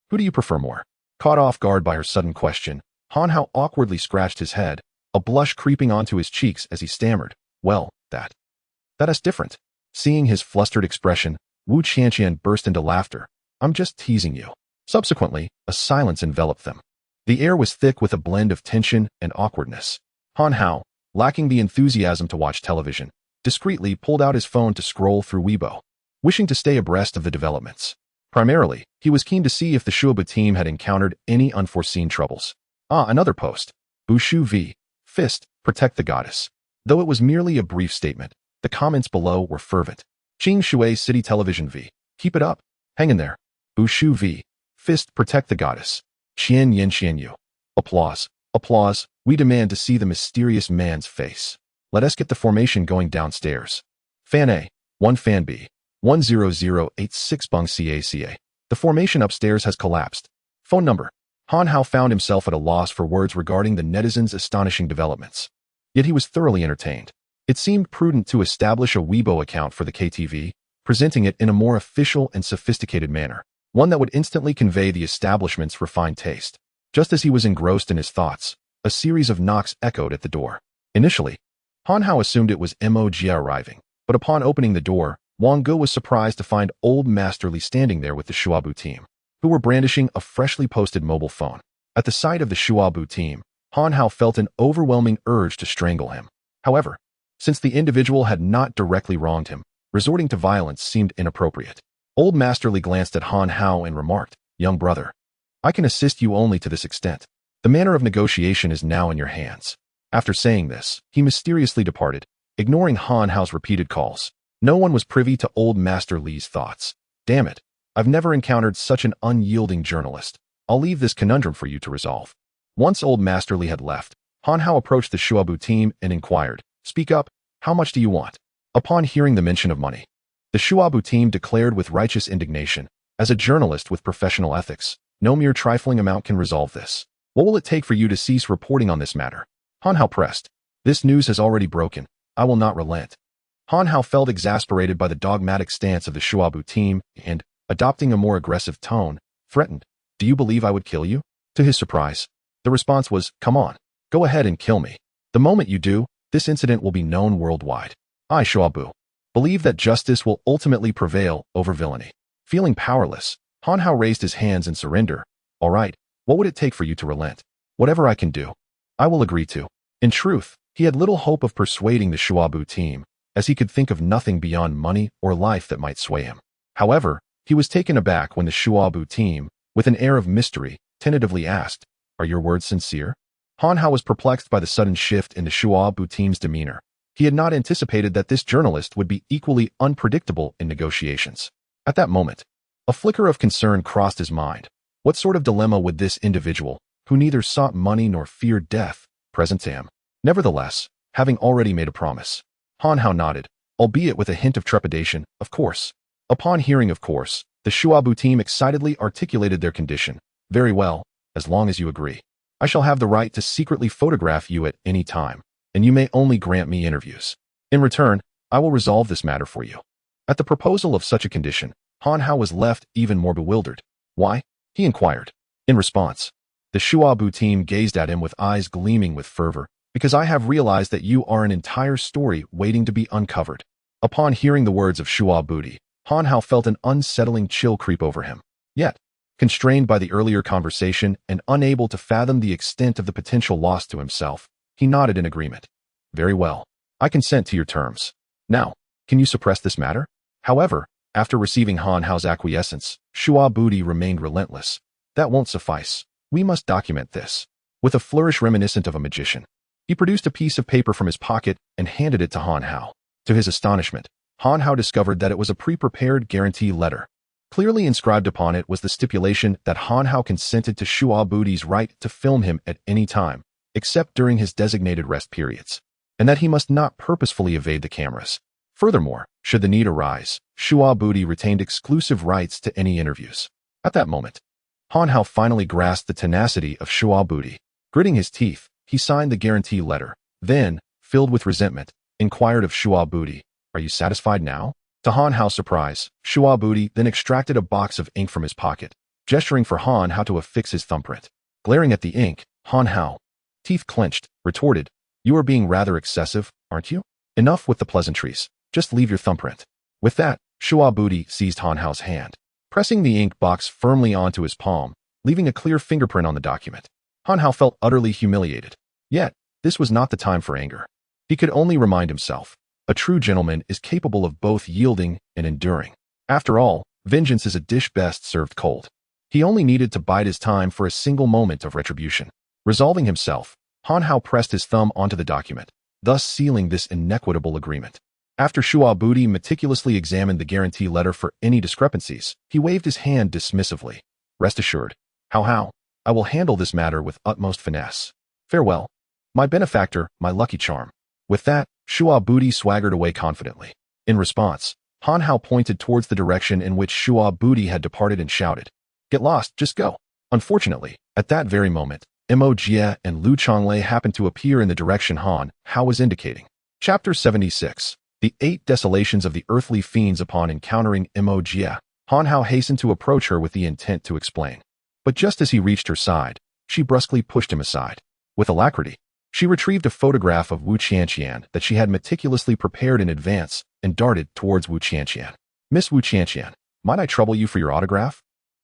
who do you prefer more? Caught off guard by her sudden question, Han Hao awkwardly scratched his head, a blush creeping onto his cheeks as he stammered, well, that's different. Seeing his flustered expression, Wu Qianqian burst into laughter. I'm just teasing you. Subsequently, a silence enveloped them. The air was thick with a blend of tension and awkwardness. Han Hao, lacking the enthusiasm to watch television, discreetly pulled out his phone to scroll through Weibo, wishing to stay abreast of the developments. Primarily, he was keen to see if the Shuabu team had encountered any unforeseen troubles. Another post. Bushu v. Fist, protect the goddess. Though it was merely a brief statement, the comments below were fervent. Qing Shui City Television v. Keep it up. Hang in there. Bushu v. Fist, protect the goddess. Qian Yin Qian Yu. Applause. Applause. We demand to see the mysterious man's face. Let us get the formation going downstairs. Fan A. 1 Fan B. 10086 Bung CACA. The formation upstairs has collapsed. Phone number. Han Hao found himself at a loss for words regarding the netizens' astonishing developments. Yet he was thoroughly entertained. It seemed prudent to establish a Weibo account for the KTV, presenting it in a more official and sophisticated manner, one that would instantly convey the establishment's refined taste. Just as he was engrossed in his thoughts, a series of knocks echoed at the door. Initially, Han Hao assumed it was Mo Jia arriving, but upon opening the door, Wang Ge was surprised to find Old Master Li standing there with the Shuabu team, who were brandishing a freshly posted mobile phone. At the sight of the Shuabu team, Han Hao felt an overwhelming urge to strangle him. However, since the individual had not directly wronged him, resorting to violence seemed inappropriate. Old Master Li glanced at Han Hao and remarked, young brother, I can assist you only to this extent. The manner of negotiation is now in your hands. After saying this, he mysteriously departed, ignoring Han Hao's repeated calls. No one was privy to Old Master Li's thoughts. Damn it, I've never encountered such an unyielding journalist. I'll leave this conundrum for you to resolve. Once Old Master Li had left, Han Hao approached the Shuabu team and inquired, speak up, how much do you want? Upon hearing the mention of money, the Shuabu team declared with righteous indignation, as a journalist with professional ethics, no mere trifling amount can resolve this. What will it take for you to cease reporting on this matter? Han Hao pressed. This news has already broken. I will not relent. Han Hao felt exasperated by the dogmatic stance of the Shuabu team and, adopting a more aggressive tone, threatened, do you believe I would kill you? To his surprise, the response was, come on, go ahead and kill me. The moment you do, this incident will be known worldwide. I, Shuabu, believe that justice will ultimately prevail over villainy. Feeling powerless, Han Hao raised his hands in surrender. All right, what would it take for you to relent? Whatever I can do, I will agree to. In truth, he had little hope of persuading the Shuabu team, as he could think of nothing beyond money or life that might sway him. However, he was taken aback when the Shuabu team, with an air of mystery, tentatively asked, are your words sincere? Han Hao was perplexed by the sudden shift in the Shuabu team's demeanor. He had not anticipated that this journalist would be equally unpredictable in negotiations. At that moment, a flicker of concern crossed his mind. What sort of dilemma would this individual, who neither sought money nor feared death, present to him? Nevertheless, having already made a promise, Han Hao nodded, albeit with a hint of trepidation, of course. Upon hearing of course, the Shuabu team excitedly articulated their condition. Very well, as long as you agree. I shall have the right to secretly photograph you at any time, and you may only grant me interviews. In return, I will resolve this matter for you. At the proposal of such a condition, Han Hao was left even more bewildered. Why? He inquired. In response, the Shuabu team gazed at him with eyes gleaming with fervor, because I have realized that you are an entire story waiting to be uncovered. Upon hearing the words of Shuabu, Han Hao felt an unsettling chill creep over him. Yet, constrained by the earlier conversation and unable to fathom the extent of the potential loss to himself, he nodded in agreement. Very well. I consent to your terms. Now, can you suppress this matter? However, after receiving Han Hao's acquiescence, Shuabu remained relentless. That won't suffice. We must document this. With a flourish reminiscent of a magician, he produced a piece of paper from his pocket and handed it to Han Hao. To his astonishment, Han Hao discovered that it was a pre-prepared guarantee letter. Clearly inscribed upon it was the stipulation that Han Hao consented to Shuabu's right to film him at any time, except during his designated rest periods. and that he must not purposefully evade the cameras. Furthermore, should the need arise, Shua Budi retained exclusive rights to any interviews. At that moment, Han Hao finally grasped the tenacity of Shua Budi. Gritting his teeth, he signed the guarantee letter. Then, filled with resentment, inquired of Shua Budi, "Are you satisfied now?" To Han Hao's surprise, Shua Budi then extracted a box of ink from his pocket, gesturing for Han Hao to affix his thumbprint. Glaring at the ink, Han Hao, teeth clenched, retorted, "You are being rather excessive, aren't you? Enough with the pleasantries. Just leave your thumbprint." With that, Shua Budi seized Han Hao's hand, pressing the ink box firmly onto his palm, leaving a clear fingerprint on the document. Han Hao felt utterly humiliated. Yet, this was not the time for anger. He could only remind himself, a true gentleman is capable of both yielding and enduring. After all, vengeance is a dish best served cold. He only needed to bide his time for a single moment of retribution. Resolving himself, Han Hao pressed his thumb onto the document, thus sealing this inequitable agreement. After Shua Budi meticulously examined the guarantee letter for any discrepancies, he waved his hand dismissively. "Rest assured, Hao, I will handle this matter with utmost finesse. Farewell, my benefactor, my lucky charm." With that, Shua Budi swaggered away confidently. In response, Han Hao pointed towards the direction in which Shua Budi had departed and shouted, "Get lost, just go." Unfortunately, at that very moment, Mo Jie and Lu Chonglei happened to appear in the direction Han Hao was indicating. Chapter 76. The 8 Desolations of the Earthly Fiends. Upon encountering Mo Jie, Han Hao hastened to approach her with the intent to explain. But just as he reached her side, she brusquely pushed him aside. With alacrity, she retrieved a photograph of Wu Qianqian that she had meticulously prepared in advance and darted towards Wu Qianqian. "Miss Wu Qianqian, might I trouble you for your autograph?"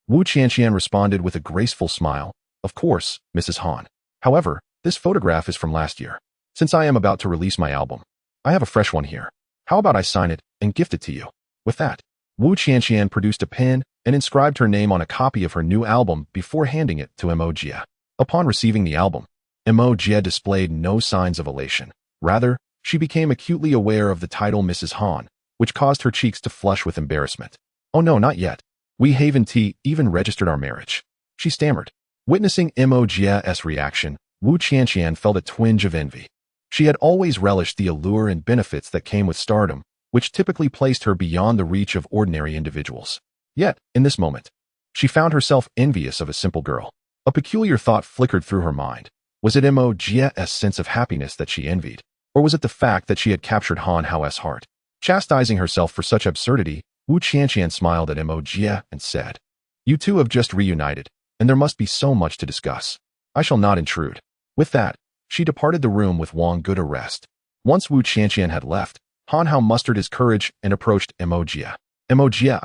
Wu Qianqian responded with a graceful smile. "Of course, Mrs. Han. However, this photograph is from last year. Since I am about to release my album, I have a fresh one here. How about I sign it and gift it to you?" With that, Wu Qianqian produced a pen and inscribed her name on a copy of her new album before handing it to Mo Jie. Upon receiving the album, Mo Jie displayed no signs of elation. Rather, she became acutely aware of the title Mrs. Han, which caused her cheeks to flush with embarrassment. "Oh no, not yet. We haven't even registered our marriage," she stammered. Witnessing Mo Jie's reaction, Wu Qianqian felt a twinge of envy. She had always relished the allure and benefits that came with stardom, which typically placed her beyond the reach of ordinary individuals. Yet, in this moment, she found herself envious of a simple girl. A peculiar thought flickered through her mind. Was it Mo Jie's sense of happiness that she envied? Or was it the fact that she had captured Han Hao's heart? Chastising herself for such absurdity, Wu Qianqian smiled at Mo Jie and said, "You two have just reunited, and there must be so much to discuss. I shall not intrude." With that, she departed the room with Wang Ge to rest. Once Wu Qianqian had left, Han Hao mustered his courage and approached Mo Jie. "Mo Jie,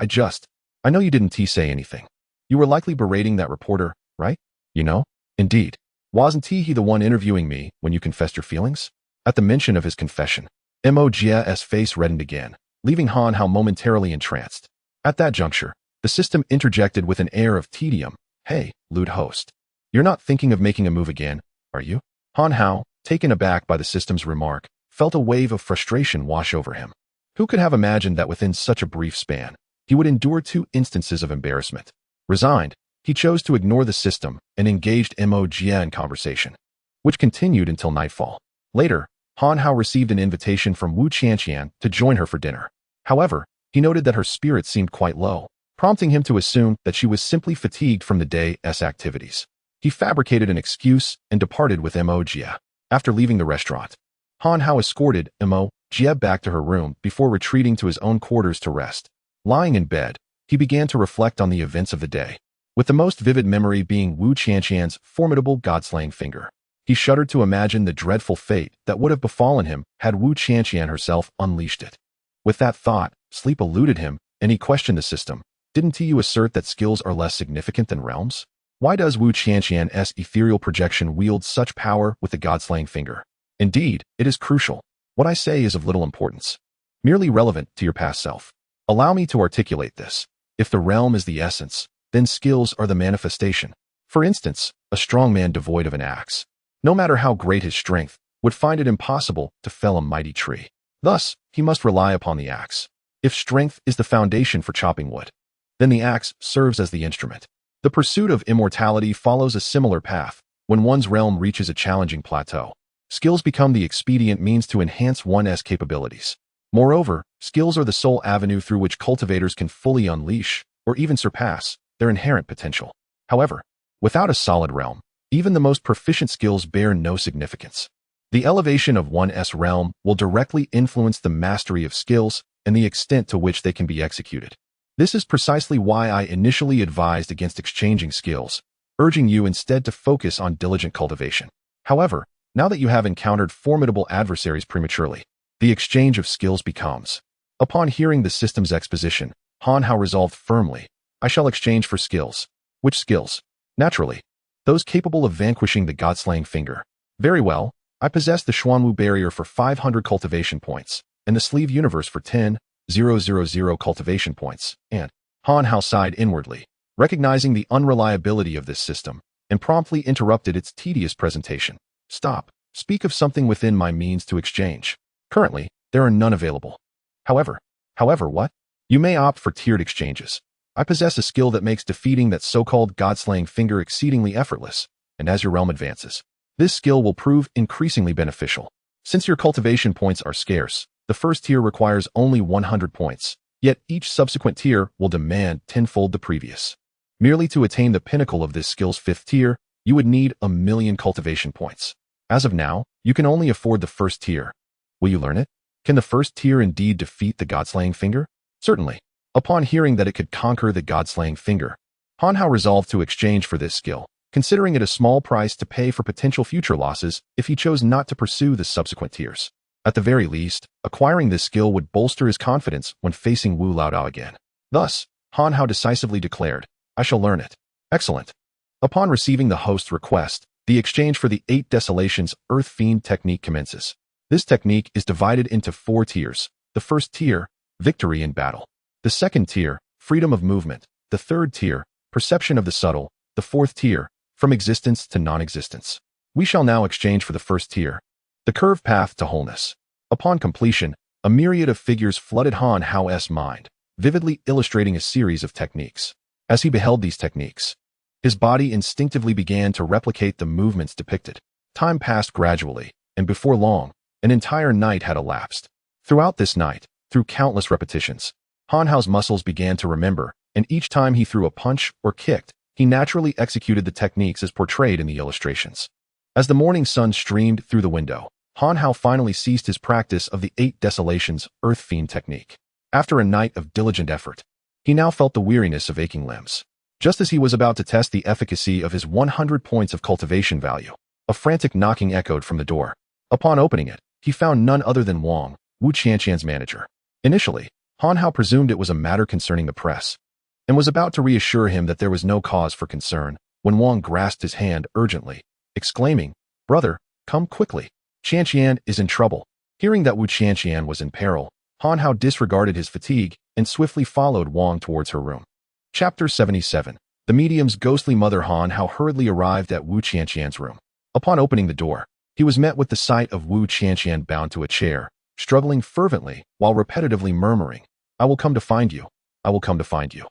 I know you didn't say anything. You were likely berating that reporter, right? You know? Indeed. Wasn't he the one interviewing me when you confessed your feelings?" At the mention of his confession, Mo Jie's face reddened again, leaving Han Hao momentarily entranced. At that juncture, the system interjected with an air of tedium. "Hey, lewd host. You're not thinking of making a move again, are you?" Han Hao, taken aback by the system's remark, felt a wave of frustration wash over him. Who could have imagined that within such a brief span, he would endure 2 instances of embarrassment? Resigned, he chose to ignore the system and engaged Mo Jie in conversation, which continued until nightfall. Later, Han Hao received an invitation from Wu Qianqian to join her for dinner. However, he noted that her spirits seemed quite low, prompting him to assume that she was simply fatigued from the day's activities. He fabricated an excuse and departed with Mo Jie. After leaving the restaurant, Han Hao escorted Mo Jie back to her room before retreating to his own quarters to rest. Lying in bed, he began to reflect on the events of the day, with the most vivid memory being Wu Qianqian's formidable god-slaying finger. He shuddered to imagine the dreadful fate that would have befallen him had Wu Qianqian herself unleashed it. With that thought, sleep eluded him, and he questioned the system. "Didn't you assert that skills are less significant than realms? Why does Wu Qianqian's ethereal projection wield such power with the god-slaying finger? Indeed, it is crucial. What I say is of little importance, merely relevant to your past self. Allow me to articulate this. If the realm is the essence, then skills are the manifestation. For instance, a strong man devoid of an axe, no matter how great his strength, would find it impossible to fell a mighty tree. Thus, he must rely upon the axe. If strength is the foundation for chopping wood, then the axe serves as the instrument. The pursuit of immortality follows a similar path. When one's realm reaches a challenging plateau, skills become the expedient means to enhance one's capabilities. Moreover, skills are the sole avenue through which cultivators can fully unleash, or even surpass, their inherent potential. However, without a solid realm, even the most proficient skills bear no significance. The elevation of one's realm will directly influence the mastery of skills and the extent to which they can be executed. This is precisely why I initially advised against exchanging skills, urging you instead to focus on diligent cultivation. However, now that you have encountered formidable adversaries prematurely, the exchange of skills becomes. Upon hearing the system's exposition, Han Hao resolved firmly, I shall exchange for skills. Which skills? Naturally, those capable of vanquishing the god-slaying finger. Very well, I possess the Xuanwu barrier for 500 cultivation points, and the sleeve universe for 10,000 cultivation points, and Han Hao sighed inwardly, recognizing the unreliability of this system, and promptly interrupted its tedious presentation. Stop. Speak of something within my means to exchange. Currently, there are none available. However, what? You may opt for tiered exchanges. I possess a skill that makes defeating that so-called god-slaying finger exceedingly effortless, and as your realm advances, this skill will prove increasingly beneficial. Since your cultivation points are scarce, the first tier requires only 100 points, yet each subsequent tier will demand tenfold the previous. Merely to attain the pinnacle of this skill's 5th tier, you would need 1,000,000 cultivation points. As of now, you can only afford the first tier. Will you learn it? Can the first tier indeed defeat the god-slaying finger? Certainly. Upon hearing that it could conquer the god-slaying finger, Han Hao resolved to exchange for this skill, considering it a small price to pay for potential future losses if he chose not to pursue the subsequent tiers. At the very least, acquiring this skill would bolster his confidence when facing Wu Laodao again. Thus, Han Hao decisively declared, I shall learn it. Excellent. Upon receiving the host's request, the exchange for the 8 Desolations Earth Fiend technique commences. This technique is divided into 4 tiers. The first tier, victory in battle. The second tier, freedom of movement. The third tier, perception of the subtle. The fourth tier, from existence to non-existence. We shall now exchange for the first tier, the curved path to wholeness. Upon completion, a myriad of figures flooded Han Hao's mind, vividly illustrating a series of techniques. As he beheld these techniques, his body instinctively began to replicate the movements depicted. Time passed gradually, and before long, an entire night had elapsed. Throughout this night, through countless repetitions, Han Hao's muscles began to remember, and each time he threw a punch or kicked, he naturally executed the techniques as portrayed in the illustrations. As the morning sun streamed through the window, Han Hao finally ceased his practice of the 8 Desolations Earth Fiend technique. After a night of diligent effort, he now felt the weariness of aching limbs. Just as he was about to test the efficacy of his 100 points of cultivation value, a frantic knocking echoed from the door. Upon opening it, he found none other than Wu Qianqian's manager. Initially, Han Hao presumed it was a matter concerning the press, and was about to reassure him that there was no cause for concern, when Wang grasped his hand urgently, exclaiming, Brother, come quickly. Qianqian is in trouble. Hearing that Wu Qianqian was in peril, Han Hao disregarded his fatigue and swiftly followed Wang towards her room. Chapter 77. The medium's ghostly mother. Han Hao hurriedly arrived at Wu Qianqian's room. Upon opening the door, he was met with the sight of Wu Qianqian bound to a chair, struggling fervently while repetitively murmuring, I will come to find you. I will come to find you.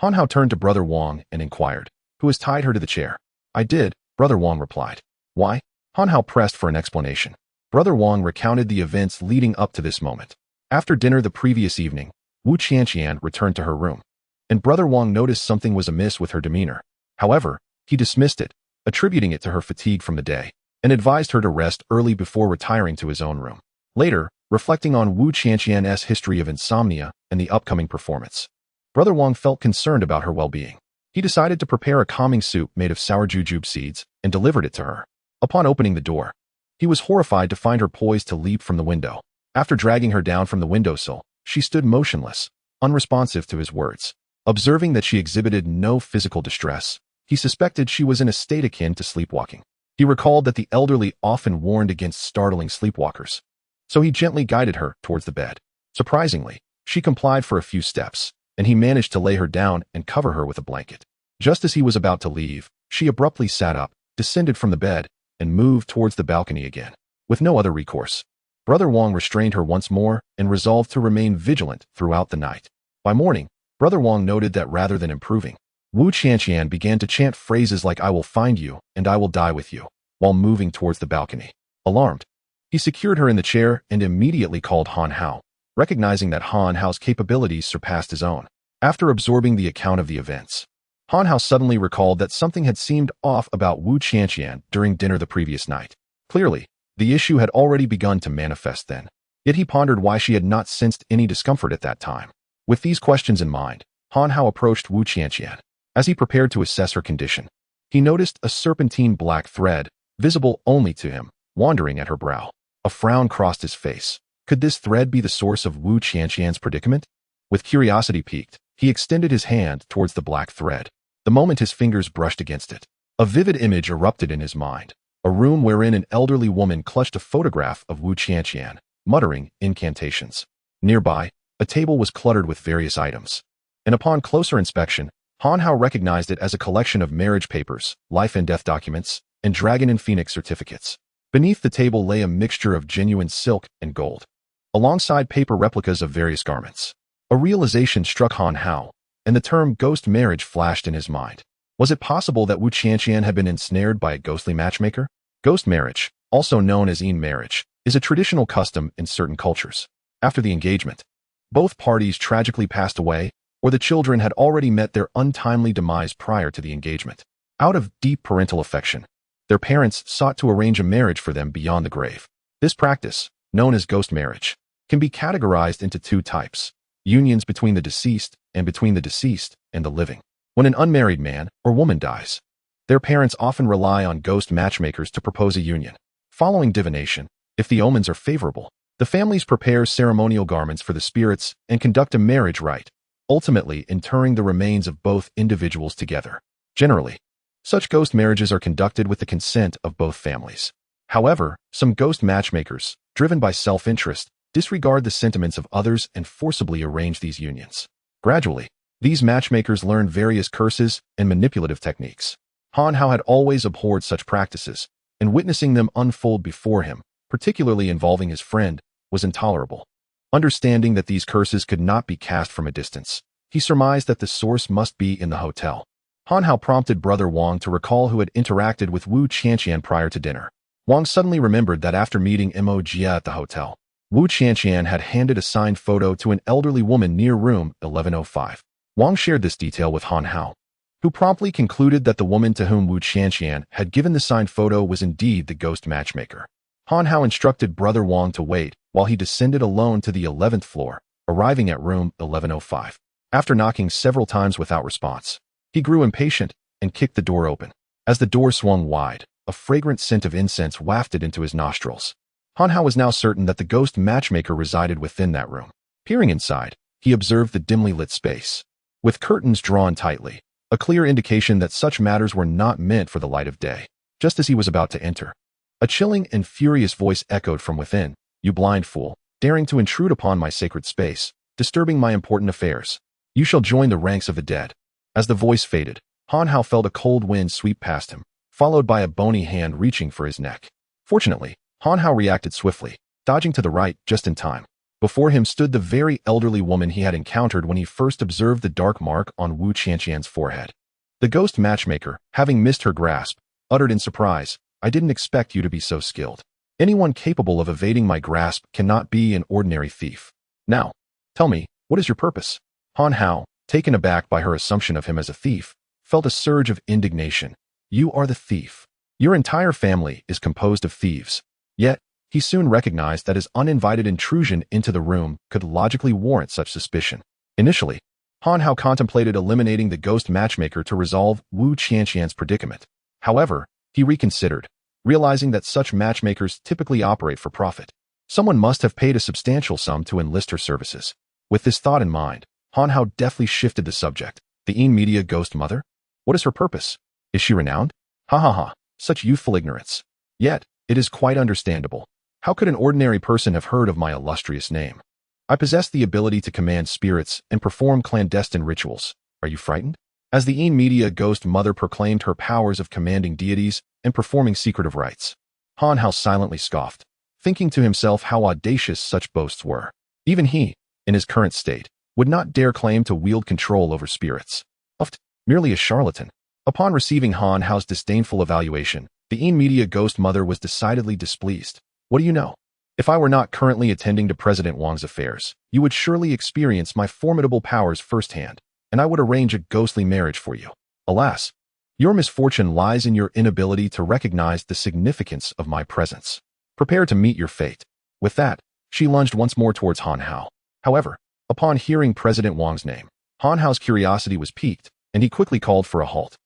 Han Hao turned to Brother Wang and inquired, Who has tied her to the chair? I did, Brother Wang replied. Why? Han Hao pressed for an explanation. Brother Wang recounted the events leading up to this moment. After dinner the previous evening, Wu Qianqian returned to her room, and Brother Wang noticed something was amiss with her demeanor. However, he dismissed it, attributing it to her fatigue from the day, and advised her to rest early before retiring to his own room. Later, reflecting on Wu Qianqian's history of insomnia and the upcoming performance, Brother Wang felt concerned about her well-being. He decided to prepare a calming soup made of sour jujube seeds and delivered it to her. Upon opening the door, he was horrified to find her poised to leap from the window. After dragging her down from the windowsill, she stood motionless, unresponsive to his words. Observing that she exhibited no physical distress, he suspected she was in a state akin to sleepwalking. He recalled that the elderly often warned against startling sleepwalkers, so he gently guided her towards the bed. Surprisingly, she complied for a few steps, and he managed to lay her down and cover her with a blanket. Just as he was about to leave, she abruptly sat up, descended from the bed, and moved towards the balcony again. With no other recourse, Brother Wang restrained her once more and resolved to remain vigilant throughout the night. By morning, Brother Wang noted that rather than improving, Wu Qianqian began to chant phrases like I will find you and I will die with you, while moving towards the balcony. Alarmed, he secured her in the chair and immediately called Han Hao, recognizing that Han Hao's capabilities surpassed his own. After absorbing the account of the events, Han Hao suddenly recalled that something had seemed off about Wu Qianqian during dinner the previous night. Clearly, the issue had already begun to manifest then. Yet he pondered why she had not sensed any discomfort at that time. With these questions in mind, Han Hao approached Wu Qianqian. As he prepared to assess her condition, he noticed a serpentine black thread, visible only to him, wandering at her brow. A frown crossed his face. Could this thread be the source of Wu Qianqian's predicament? With curiosity piqued, he extended his hand towards the black thread. The moment his fingers brushed against it, a vivid image erupted in his mind. A room wherein an elderly woman clutched a photograph of Wu Qianqian, muttering incantations. Nearby, a table was cluttered with various items. And upon closer inspection, Han Hao recognized it as a collection of marriage papers, life and death documents, and dragon and phoenix certificates. Beneath the table lay a mixture of genuine silk and gold, alongside paper replicas of various garments. A realization struck Han Hao, and the term ghost marriage flashed in his mind. Was it possible that Wu Qianqian had been ensnared by a ghostly matchmaker? Ghost marriage, also known as marriage, is a traditional custom in certain cultures. After the engagement, both parties tragically passed away, or the children had already met their untimely demise prior to the engagement. Out of deep parental affection, their parents sought to arrange a marriage for them beyond the grave. This practice, known as ghost marriage, can be categorized into two types: unions between the deceased and between the deceased and the living. When an unmarried man or woman dies, their parents often rely on ghost matchmakers to propose a union. Following divination, if the omens are favorable, the families prepare ceremonial garments for the spirits and conduct a marriage rite, ultimately interring the remains of both individuals together. Generally, such ghost marriages are conducted with the consent of both families. However, some ghost matchmakers, driven by self-interest, disregard the sentiments of others and forcibly arrange these unions. Gradually, these matchmakers learn various curses and manipulative techniques. Han Hao had always abhorred such practices, and witnessing them unfold before him, particularly involving his friend, was intolerable. Understanding that these curses could not be cast from a distance, he surmised that the source must be in the hotel. Han Hao prompted Brother Wang to recall who had interacted with Wu Qianqian prior to dinner. Wang suddenly remembered that after meeting Mo Jia at the hotel, Wu Qianqian had handed a signed photo to an elderly woman near room 1105. Wang shared this detail with Han Hao, who promptly concluded that the woman to whom Wu Qianqian had given the signed photo was indeed the ghost matchmaker. Han Hao instructed Brother Wang to wait while he descended alone to the 11th floor, arriving at room 1105. After knocking several times without response, he grew impatient and kicked the door open. As the door swung wide, a fragrant scent of incense wafted into his nostrils. Han Hao was now certain that the ghost matchmaker resided within that room. Peering inside, he observed the dimly lit space, with curtains drawn tightly, a clear indication that such matters were not meant for the light of day. Just as he was about to enter, a chilling and furious voice echoed from within. "You blind fool, daring to intrude upon my sacred space, disturbing my important affairs. You shall join the ranks of the dead." As the voice faded, Han Hao felt a cold wind sweep past him, followed by a bony hand reaching for his neck. Fortunately, Han Hao reacted swiftly, dodging to the right just in time. Before him stood the very elderly woman he had encountered when he first observed the dark mark on Wu Qianqian's forehead. The ghost matchmaker, having missed her grasp, uttered in surprise, "I didn't expect you to be so skilled. Anyone capable of evading my grasp cannot be an ordinary thief. Now, tell me, what is your purpose?" Han Hao, taken aback by her assumption of him as a thief, felt a surge of indignation. "You are the thief. Your entire family is composed of thieves." Yet, he soon recognized that his uninvited intrusion into the room could logically warrant such suspicion. Initially, Han Hao contemplated eliminating the ghost matchmaker to resolve Wu Qianqian's predicament. However, he reconsidered, realizing that such matchmakers typically operate for profit. Someone must have paid a substantial sum to enlist her services. With this thought in mind, Han Hao deftly shifted the subject. The media ghost mother? What is her purpose? Is she renowned? Ha ha ha, such youthful ignorance. Yet, it is quite understandable. How could an ordinary person have heard of my illustrious name? I possess the ability to command spirits and perform clandestine rituals. Are you frightened? As the media ghost mother proclaimed her powers of commanding deities and performing secretive rites, Han Hao silently scoffed, thinking to himself how audacious such boasts were. Even he, in his current state, would not dare claim to wield control over spirits. Merely a charlatan. Upon receiving Han Hao's disdainful evaluation, The media ghost mother was decidedly displeased. What do you know? If I were not currently attending to President Wang's affairs, you would surely experience my formidable powers firsthand, and I would arrange a ghostly marriage for you. Alas, your misfortune lies in your inability to recognize the significance of my presence. Prepare to meet your fate. With that, she lunged once more towards Han Hao. However, upon hearing President Wang's name, Han Hao's curiosity was piqued, and he quickly called for a halt.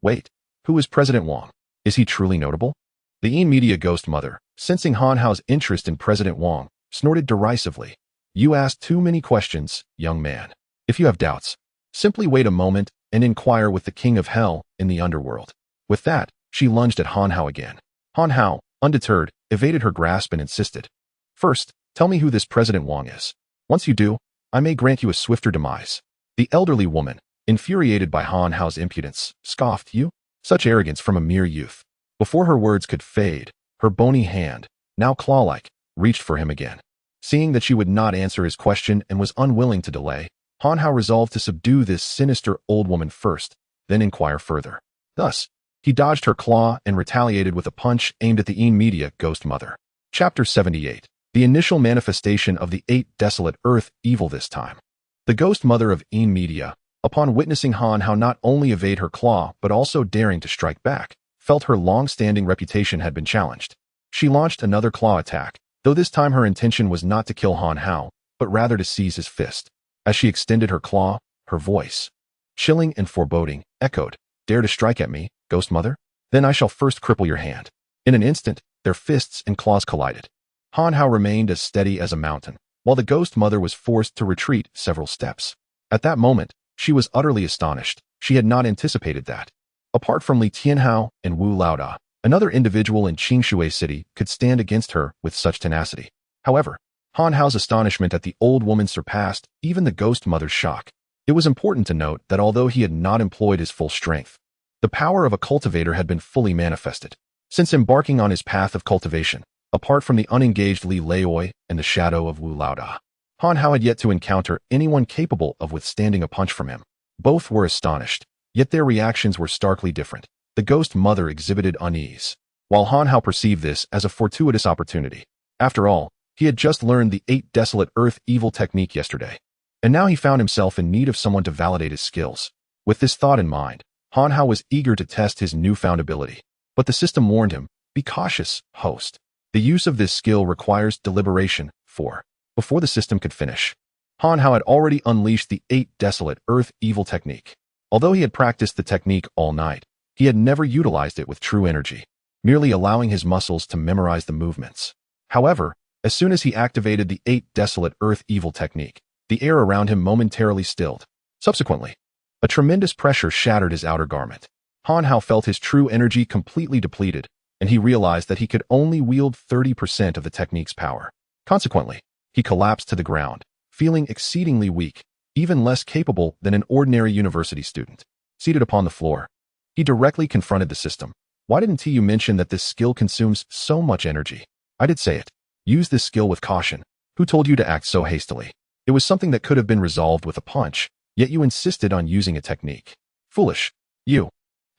Wait, who is President Wang? Is he truly notable? The media ghost mother, sensing Han Hao's interest in President Wang, snorted derisively. You ask too many questions, young man. If you have doubts, simply wait a moment and inquire with the King of Hell in the underworld. With that, she lunged at Han Hao again. Han Hao, undeterred, evaded her grasp and insisted. First, tell me who this President Wang is. Once you do, I may grant you a swifter demise. The elderly woman, infuriated by Han Hao's impudence, scoffed. You? Such arrogance from a mere youth. Before her words could fade, her bony hand, now claw-like, reached for him again. Seeing that she would not answer his question and was unwilling to delay, Han Hao resolved to subdue this sinister old woman first, then inquire further. Thus, he dodged her claw and retaliated with a punch aimed at the media ghost mother. Chapter 78. The initial manifestation of the 8 desolate earth evil this time. The ghost mother of media, upon witnessing Han Hao not only evade her claw but also daring to strike back, felt her long-standing reputation had been challenged. She launched another claw attack, though this time her intention was not to kill Han Hao, but rather to seize his fist. As she extended her claw, her voice, chilling and foreboding, echoed, Dare to strike at me, ghost mother? Then I shall first cripple your hand. In an instant, their fists and claws collided. Han Hao remained as steady as a mountain, while the ghost mother was forced to retreat several steps. At that moment, she was utterly astonished. She had not anticipated that. Apart from Li Tianhao and Wu Laoda, another individual in Qingshui City could stand against her with such tenacity. However, Han Hao's astonishment at the old woman surpassed even the ghost mother's shock. It was important to note that although he had not employed his full strength, the power of a cultivator had been fully manifested. Since embarking on his path of cultivation, apart from the unengaged Li Laoi and the shadow of Wu Laoda, Han Hao had yet to encounter anyone capable of withstanding a punch from him. Both were astonished, yet their reactions were starkly different. The ghost mother exhibited unease, while Han Hao perceived this as a fortuitous opportunity. After all, he had just learned the 8 desolate earth evil technique yesterday, and now he found himself in need of someone to validate his skills. With this thought in mind, Han Hao was eager to test his newfound ability, but the system warned him, be cautious, host. The use of this skill requires deliberation, before the system could finish, Han Hao had already unleashed the 8 desolate earth evil technique. Although he had practiced the technique all night, he had never utilized it with true energy, merely allowing his muscles to memorize the movements. However, as soon as he activated the 8 desolate earth evil technique, the air around him momentarily stilled. Subsequently, a tremendous pressure shattered his outer garment. Han Hao felt his true energy completely depleted, and he realized that he could only wield 30% of the technique's power. Consequently, he collapsed to the ground, feeling exceedingly weak, even less capable than an ordinary university student. Seated upon the floor, he directly confronted the system. Why didn't you mention that this skill consumes so much energy? I did say it. Use this skill with caution. Who told you to act so hastily? It was something that could have been resolved with a punch, yet you insisted on using a technique. Foolish. You.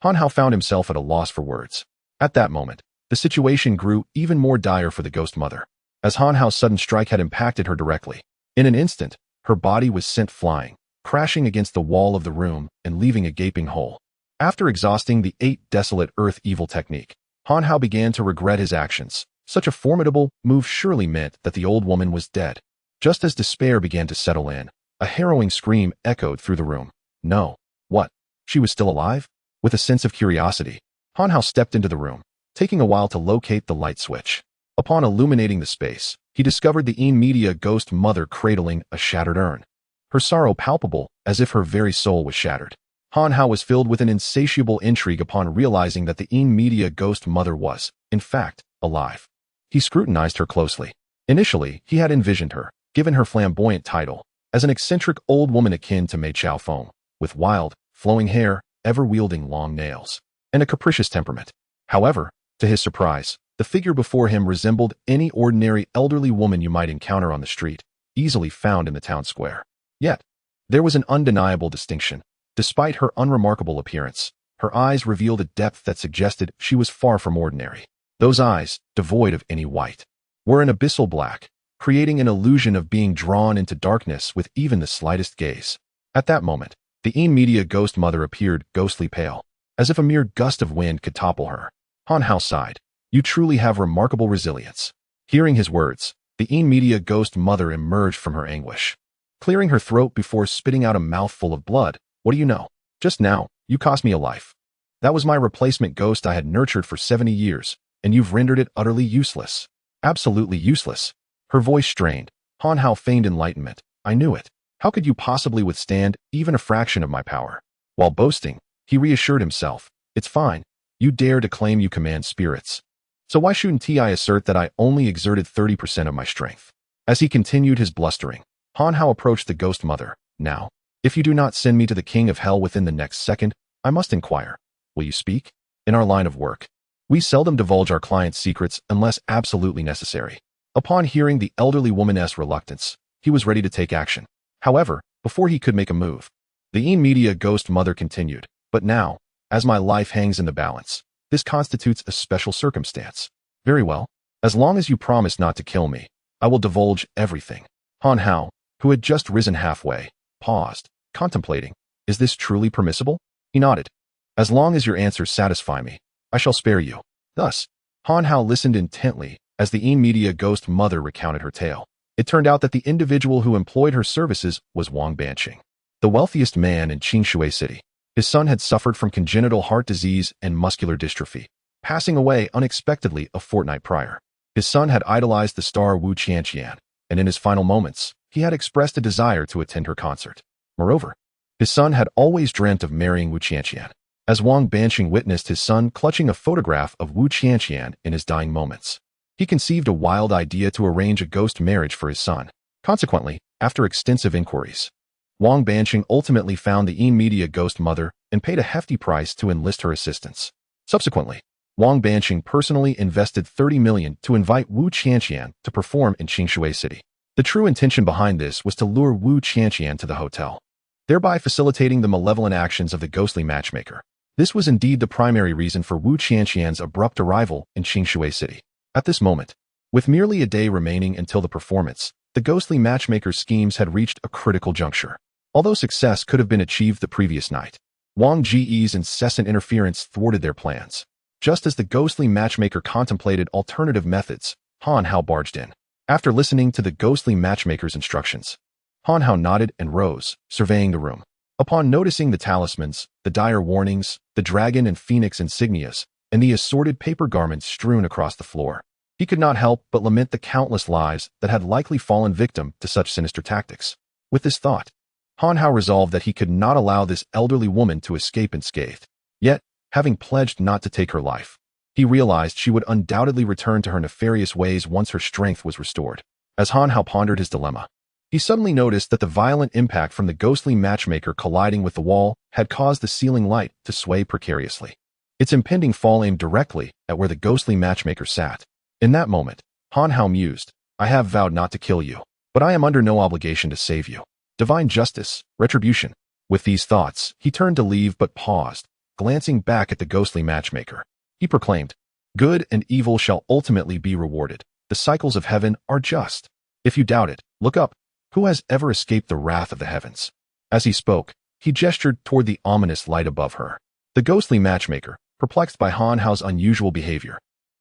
Han Hao found himself at a loss for words. At that moment, the situation grew even more dire for the ghost mother, as Han Hao's sudden strike had impacted her directly. In an instant, her body was sent flying, crashing against the wall of the room and leaving a gaping hole. After exhausting the 8 desolate earth evil technique, Han Hao began to regret his actions. Such a formidable move surely meant that the old woman was dead. Just as despair began to settle in, a harrowing scream echoed through the room. No. What? She was still alive? With a sense of curiosity, Han Hao stepped into the room, taking a while to locate the light switch. Upon illuminating the space, he discovered the media ghost mother cradling a shattered urn, her sorrow palpable as if her very soul was shattered. Han Hao was filled with an insatiable intrigue upon realizing that the media ghost mother was, in fact, alive. He scrutinized her closely. Initially, he had envisioned her, given her flamboyant title, as an eccentric old woman akin to Mei Chao Feng, with wild, flowing hair, ever wielding long nails, and a capricious temperament. However, to his surprise, the figure before him resembled any ordinary elderly woman you might encounter on the street, easily found in the town square. Yet, there was an undeniable distinction. Despite her unremarkable appearance, Her eyes revealed a depth that suggested she was far from ordinary. Those eyes, devoid of any white, were an abyssal black, creating an illusion of being drawn into darkness with even the slightest gaze. At that moment, the immediate ghost mother appeared ghostly pale, as if a mere gust of wind could topple her. Han Hao sighed. You truly have remarkable resilience. Hearing his words, the immediate ghost mother emerged from her anguish, clearing her throat before spitting out a mouthful of blood. What do you know? Just now, you cost me a life. That was my replacement ghost I had nurtured for 70 years, and you've rendered it utterly useless. Absolutely useless. Her voice strained. Han Hao feigned enlightenment. I knew it. How could you possibly withstand even a fraction of my power? While boasting, he reassured himself. It's fine. You dare to claim you command spirits. So why shouldn't I assert that I only exerted 30% of my strength? As he continued his blustering, Han Hao approached the ghost mother. Now, if you do not send me to the king of hell within the next second, I must inquire. Will you speak? In our line of work, we seldom divulge our clients' secrets unless absolutely necessary. Upon hearing the elderly woman's reluctance, he was ready to take action. However, before he could make a move, the immediate ghost mother continued. But now, as my life hangs in the balance, this constitutes a special circumstance. Very well. As long as you promise not to kill me, I will divulge everything. Han Hao, who had just risen halfway, paused, contemplating. Is this truly permissible? He nodded. As long as your answers satisfy me, I shall spare you. Thus, Han Hao listened intently as the immediate ghost mother recounted her tale. It turned out that the individual who employed her services was Wang Banqing, the wealthiest man in Qingshui City. His son had suffered from congenital heart disease and muscular dystrophy, passing away unexpectedly a fortnight prior. His son had idolized the star Wu Qianqian, and in his final moments, he had expressed a desire to attend her concert. Moreover, his son had always dreamt of marrying Wu Qianqian. As Wang Banqing witnessed his son clutching a photograph of Wu Qianqian in his dying moments, he conceived a wild idea to arrange a ghost marriage for his son. Consequently, after extensive inquiries, Wang Banqing ultimately found the immediate ghost mother and paid a hefty price to enlist her assistance. Subsequently, Wang Banqing personally invested 30 million to invite Wu Qianqian to perform in Qingshui City. The true intention behind this was to lure Wu Qianqian to the hotel, thereby facilitating the malevolent actions of the ghostly matchmaker. This was indeed the primary reason for Wu Qianqian's abrupt arrival in Qingshui City. At this moment, with merely a day remaining until the performance, the ghostly matchmaker's schemes had reached a critical juncture. Although success could have been achieved the previous night, Wang Ji's incessant interference thwarted their plans. Just as the ghostly matchmaker contemplated alternative methods, Han Hao barged in. After listening to the ghostly matchmaker's instructions, Han Hao nodded and rose, surveying the room. Upon noticing the talismans, the dire warnings, the dragon and phoenix insignias, and the assorted paper garments strewn across the floor, he could not help but lament the countless lives that had likely fallen victim to such sinister tactics. With this thought, Han Hao resolved that he could not allow this elderly woman to escape unscathed. Yet, having pledged not to take her life, he realized she would undoubtedly return to her nefarious ways once her strength was restored. As Han Hao pondered his dilemma, he suddenly noticed that the violent impact from the ghostly matchmaker colliding with the wall had caused the ceiling light to sway precariously. Its impending fall aimed directly at where the ghostly matchmaker sat. In that moment, Han Hao mused, I have vowed not to kill you, but I am under no obligation to save you. Divine justice, retribution. With these thoughts, he turned to leave but paused, glancing back at the ghostly matchmaker. He proclaimed, good and evil shall ultimately be rewarded. The cycles of heaven are just. If you doubt it, look up. Who has ever escaped the wrath of the heavens? As he spoke, he gestured toward the ominous light above her. The ghostly matchmaker, perplexed by Han Hao's unusual behavior,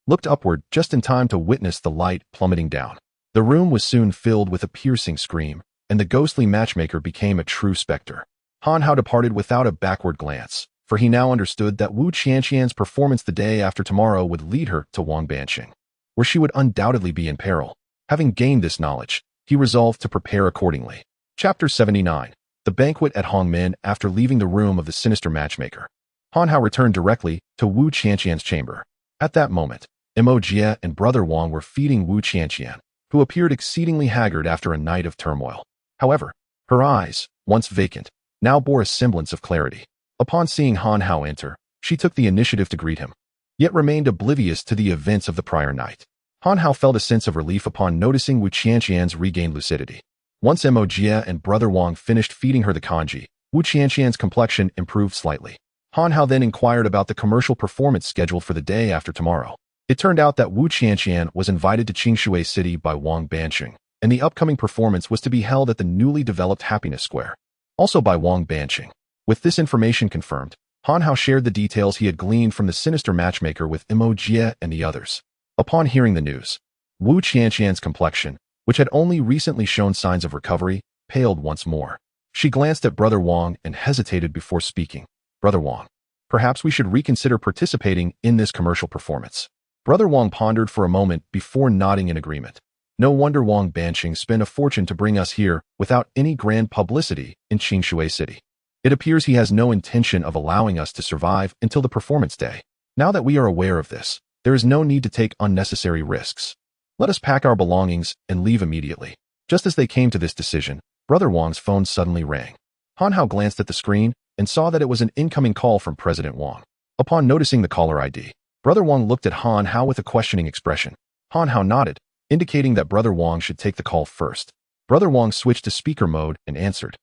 looked upward just in time to witness the light plummeting down. The room was soon filled with a piercing scream, and the ghostly matchmaker became a true specter. Han Hao departed without a backward glance, for he now understood that Wu Qianqian's performance the day after tomorrow would lead her to Wang Banqing, where she would undoubtedly be in peril. Having gained this knowledge, he resolved to prepare accordingly. Chapter 79. The Banquet at Hongmen. After leaving the room of the sinister matchmaker, Han Hao returned directly to Wu Qianqian's chamber. At that moment, Jie and brother Wang were feeding Wu Qianqian, who appeared exceedingly haggard after a night of turmoil. However, her eyes, once vacant, now bore a semblance of clarity. Upon seeing Han Hao enter, she took the initiative to greet him, yet remained oblivious to the events of the prior night. Han Hao felt a sense of relief upon noticing Wu Qianqian's regained lucidity. Once Jie and brother Wang finished feeding her the congee, Wu Qianqian's complexion improved slightly. Han Hao then inquired about the commercial performance scheduled for the day after tomorrow. It turned out that Wu Qianqian was invited to Qingshui City by Wang Banqing, and the upcoming performance was to be held at the newly developed Happiness Square, also by Wang Banqing. With this information confirmed, Han Hao shared the details he had gleaned from the sinister matchmaker with immortal Ye and the others. Upon hearing the news, Wu Qianqian's complexion, which had only recently shown signs of recovery, paled once more. She glanced at Brother Wang and hesitated before speaking. Brother Wang, perhaps we should reconsider participating in this commercial performance. Brother Wang pondered for a moment before nodding in agreement. No wonder Wang Banqing spent a fortune to bring us here without any grand publicity in Qingshui City. It appears he has no intention of allowing us to survive until the performance day. Now that we are aware of this, there is no need to take unnecessary risks. Let us pack our belongings and leave immediately. Just as they came to this decision, Brother Wang's phone suddenly rang. Han Hao glanced at the screen and saw that it was an incoming call from President Wang. Upon noticing the caller ID, Brother Wang looked at Han Hao with a questioning expression. Han Hao nodded, indicating that Brother Wang should take the call first. Brother Wang switched to speaker mode and answered.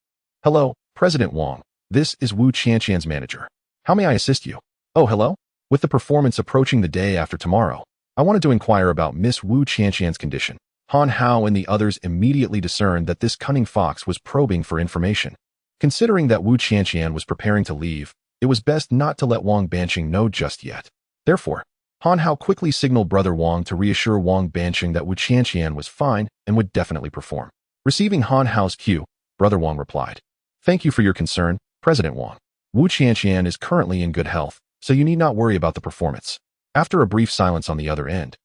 Hello, President Wang. This is Wu Qianqian's manager. How may I assist you? Oh, hello? With the performance approaching the day after tomorrow, I wanted to inquire about Miss Wu Qianqian's condition. Han Hao and the others immediately discerned that this cunning fox was probing for information. Considering that Wu Qianqian was preparing to leave, it was best not to let Wang Banqing know just yet. Therefore, Han Hao quickly signaled Brother Wang to reassure Wang Banqing that Wu Qianqian was fine and would definitely perform. Receiving Han Hao's cue, Brother Wang replied, Thank you for your concern, President Wang. Wu Qianqian is currently in good health, so you need not worry about the performance. After a brief silence on the other end,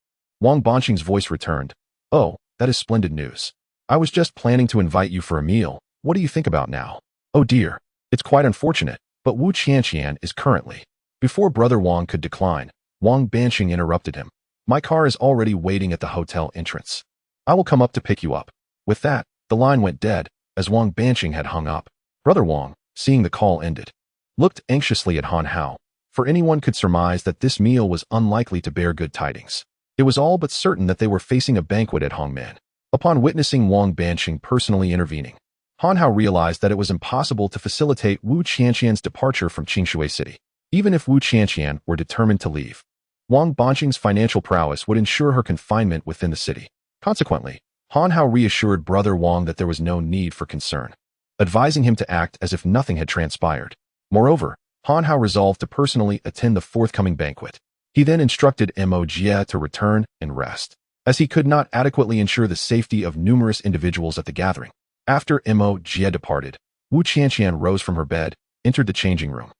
Wang Banqing's voice returned. Oh, that is splendid news. I was just planning to invite you for a meal. What do you think about now? Oh dear, it's quite unfortunate, but Wu Qianqian is currently. Before Brother Wang could decline, Wang Banqing interrupted him. My car is already waiting at the hotel entrance. I will come up to pick you up. With that, the line went dead, as Wang Banqing had hung up. Brother Wang, seeing the call ended, looked anxiously at Han Hao, for anyone could surmise that this meal was unlikely to bear good tidings. It was all but certain that they were facing a banquet at Hongmen. Upon witnessing Wang Banqing personally intervening, Han Hao realized that it was impossible to facilitate Wu Qianqian's departure from Qingshui City. Even if Wu Qianqian were determined to leave, Wang Banqing's financial prowess would ensure her confinement within the city. Consequently, Han Hao reassured Brother Wang that there was no need for concern, advising him to act as if nothing had transpired. Moreover, Han Hao resolved to personally attend the forthcoming banquet. He then instructed Mo Jie to return and rest, as he could not adequately ensure the safety of numerous individuals at the gathering. After Mo Jie departed, Wu Qianqian rose from her bed, entered the changing room,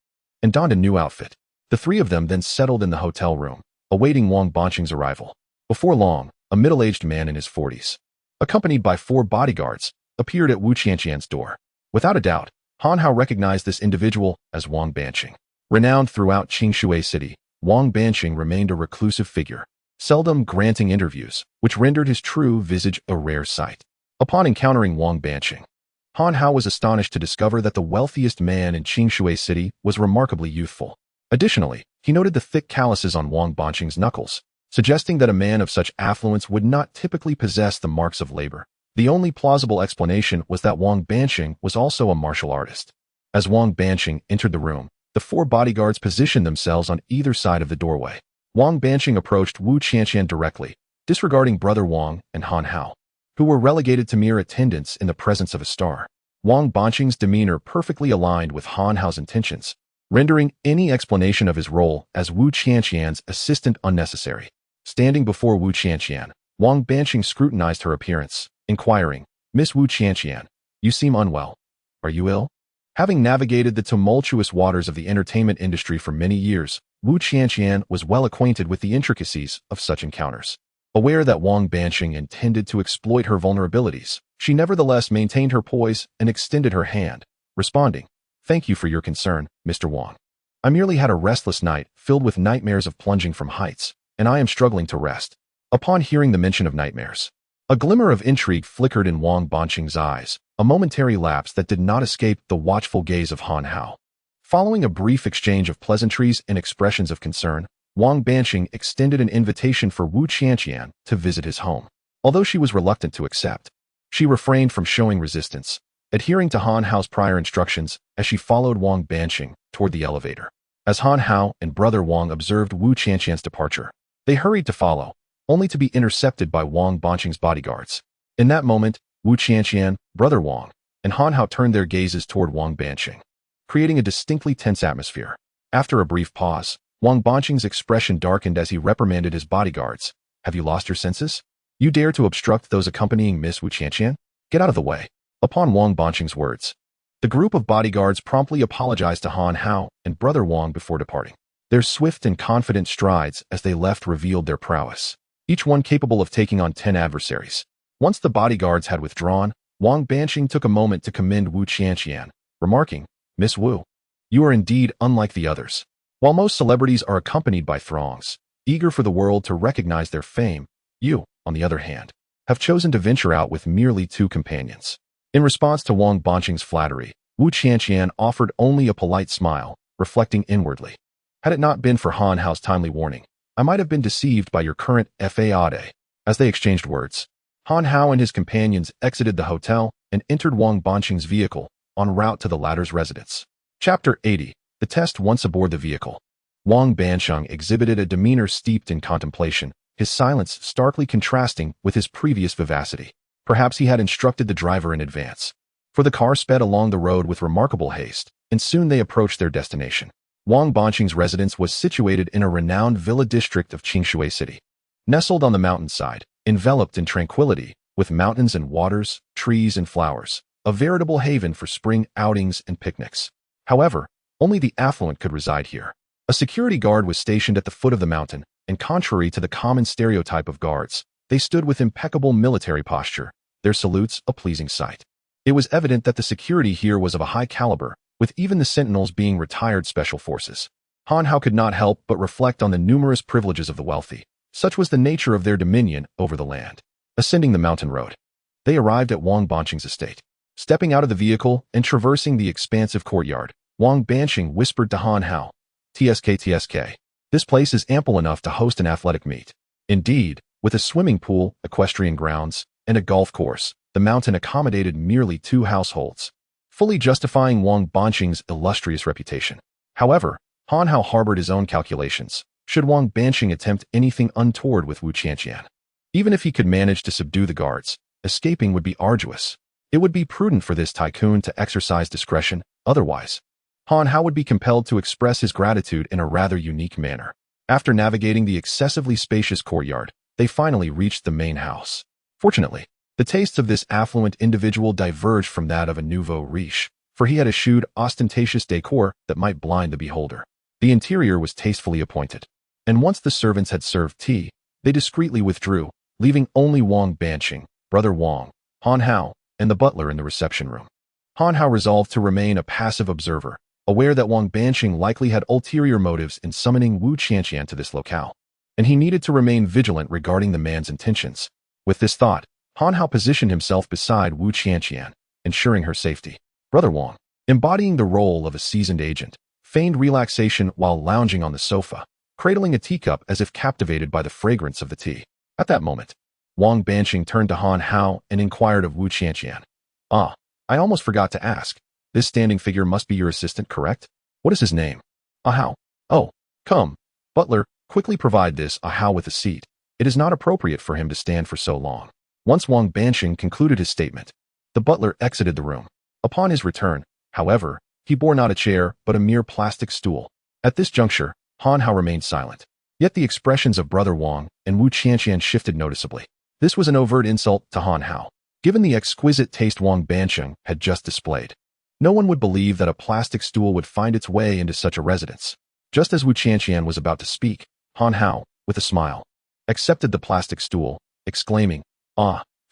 and donned a new outfit. The three of them then settled in the hotel room, awaiting Wang Banqing's arrival. Before long, a middle-aged man in his 40s, accompanied by 4 bodyguards, appeared at Wu Qianqian's door. Without a doubt, Han Hao recognized this individual as Wang Banqing. Renowned throughout Qingshui City, Wang Banqing remained a reclusive figure, seldom granting interviews, which rendered his true visage a rare sight. Upon encountering Wang Banqing, Han Hao was astonished to discover that the wealthiest man in Qingshui City was remarkably youthful. Additionally, he noted the thick calluses on Wang Banqing's knuckles, suggesting that a man of such affluence would not typically possess the marks of labor. The only plausible explanation was that Wang Banqing was also a martial artist. As Wang Banqing entered the room, the 4 bodyguards positioned themselves on either side of the doorway. Wang Banqing approached Wu Qianqian directly, disregarding Brother Wang and Han Hao, who were relegated to mere attendance in the presence of a star. Wang Banqing's demeanor perfectly aligned with Han Hao's intentions, rendering any explanation of his role as Wu Qianqian's assistant unnecessary. Standing before Wu Qianqian, Wang Banqing scrutinized her appearance, inquiring, Miss Wu Qianqian, you seem unwell. Are you ill? Having navigated the tumultuous waters of the entertainment industry for many years, Wu Qianqian was well acquainted with the intricacies of such encounters. Aware that Wang Banqing intended to exploit her vulnerabilities, she nevertheless maintained her poise and extended her hand, responding, Thank you for your concern, Mr. Wang. I merely had a restless night filled with nightmares of plunging from heights, and I am struggling to rest. Upon hearing the mention of nightmares, a glimmer of intrigue flickered in Wang Banqing's eyes, a momentary lapse that did not escape the watchful gaze of Han Hao. Following a brief exchange of pleasantries and expressions of concern, Wang Banqing extended an invitation for Wu Qianqian to visit his home. Although she was reluctant to accept, she refrained from showing resistance, adhering to Han Hao's prior instructions as she followed Wang Banqing toward the elevator. As Han Hao and Brother Wang observed Wu Qianqian's departure, they hurried to follow, only to be intercepted by Wang Banqing's bodyguards. In that moment, Wu Qianqian, Brother Wang, and Han Hao turned their gazes toward Wang Banqing, creating a distinctly tense atmosphere. After a brief pause, Wang Banqing's expression darkened as he reprimanded his bodyguards. Have you lost your senses? You dare to obstruct those accompanying Miss Wu Qianqian? Get out of the way. Upon Wang Banqing's words, the group of bodyguards promptly apologized to Han Hao and Brother Wang before departing. Their swift and confident strides as they left revealed their prowess, each one capable of taking on 10 adversaries. Once the bodyguards had withdrawn, Wang Banqing took a moment to commend Wu Qianqian, remarking, Miss Wu, you are indeed unlike the others. While most celebrities are accompanied by throngs, eager for the world to recognize their fame, you, on the other hand, have chosen to venture out with merely 2 companions. In response to Wang Banqing's flattery, Wu Qianqian offered only a polite smile, reflecting inwardly. Had it not been for Han Hao's timely warning, I might have been deceived by your current fade. As they exchanged words, Han Hao and his companions exited the hotel and entered Wang Banqing's vehicle, en route to the latter's residence. Chapter 80. The Test. Once aboard the vehicle, Wang Banqing exhibited a demeanor steeped in contemplation, his silence starkly contrasting with his previous vivacity. Perhaps he had instructed the driver in advance, for the car sped along the road with remarkable haste, and soon they approached their destination. Wang Banqing's residence was situated in a renowned villa district of Qingshui City. Nestled on the mountainside, enveloped in tranquility, with mountains and waters, trees and flowers, a veritable haven for spring outings and picnics. However, only the affluent could reside here. A security guard was stationed at the foot of the mountain, and contrary to the common stereotype of guards, they stood with impeccable military posture, their salutes a pleasing sight. It was evident that the security here was of a high caliber, with even the sentinels being retired special forces. Han Hao could not help but reflect on the numerous privileges of the wealthy. Such was the nature of their dominion over the land. Ascending the mountain road, they arrived at Wang Banqing's estate. Stepping out of the vehicle and traversing the expansive courtyard, Wang Banqing whispered to Han Hao, TSK. This place is ample enough to host an athletic meet. Indeed, with a swimming pool, equestrian grounds, and a golf course, the mountain accommodated merely 2 households, fully justifying Wang Banqing's illustrious reputation. However, Han Hao harbored his own calculations, should Wang Banqing attempt anything untoward with Wu Qianqian. Even if he could manage to subdue the guards, escaping would be arduous. It would be prudent for this tycoon to exercise discretion, otherwise, Han Hao would be compelled to express his gratitude in a rather unique manner. After navigating the excessively spacious courtyard, they finally reached the main house. Fortunately, the tastes of this affluent individual diverged from that of a nouveau riche, for he had eschewed ostentatious decor that might blind the beholder. The interior was tastefully appointed, and once the servants had served tea, they discreetly withdrew, leaving only Wang Banqing, Brother Wang, Han Hao, and the butler in the reception room. Han Hao resolved to remain a passive observer, aware that Wang Banqing likely had ulterior motives in summoning Wu Qianqian to this locale, and he needed to remain vigilant regarding the man's intentions. With this thought, Han Hao positioned himself beside Wu Qianqian, ensuring her safety. Brother Wang, embodying the role of a seasoned agent, feigned relaxation while lounging on the sofa, cradling a teacup as if captivated by the fragrance of the tea. At that moment, Wang Banqing turned to Han Hao and inquired of Wu Qianqian. I almost forgot to ask. This standing figure must be your assistant, correct? What is his name? Hao. Oh, come. Butler, quickly provide this Hao with a seat. It is not appropriate for him to stand for so long. Once Wang Banqing concluded his statement, the butler exited the room. Upon his return, however, he bore not a chair, but a mere plastic stool. At this juncture, Han Hao remained silent. Yet the expressions of Brother Wang and Wu Qianqian shifted noticeably. This was an overt insult to Han Hao, given the exquisite taste Wang Banqing had just displayed. No one would believe that a plastic stool would find its way into such a residence. Just as Wu Qianqian was about to speak, Han Hao, with a smile, accepted the plastic stool, exclaiming,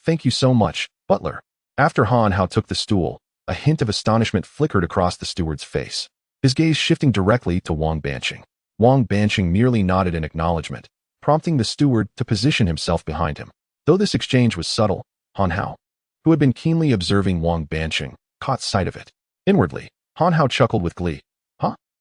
thank you so much, butler. After Han Hao took the stool, a hint of astonishment flickered across the steward's face, his gaze shifting directly to Wang Banqing. Wang Banqing merely nodded in acknowledgement, prompting the steward to position himself behind him. Though this exchange was subtle, Han Hao, who had been keenly observing Wang Banqing, caught sight of it. Inwardly, Han Hao chuckled with glee.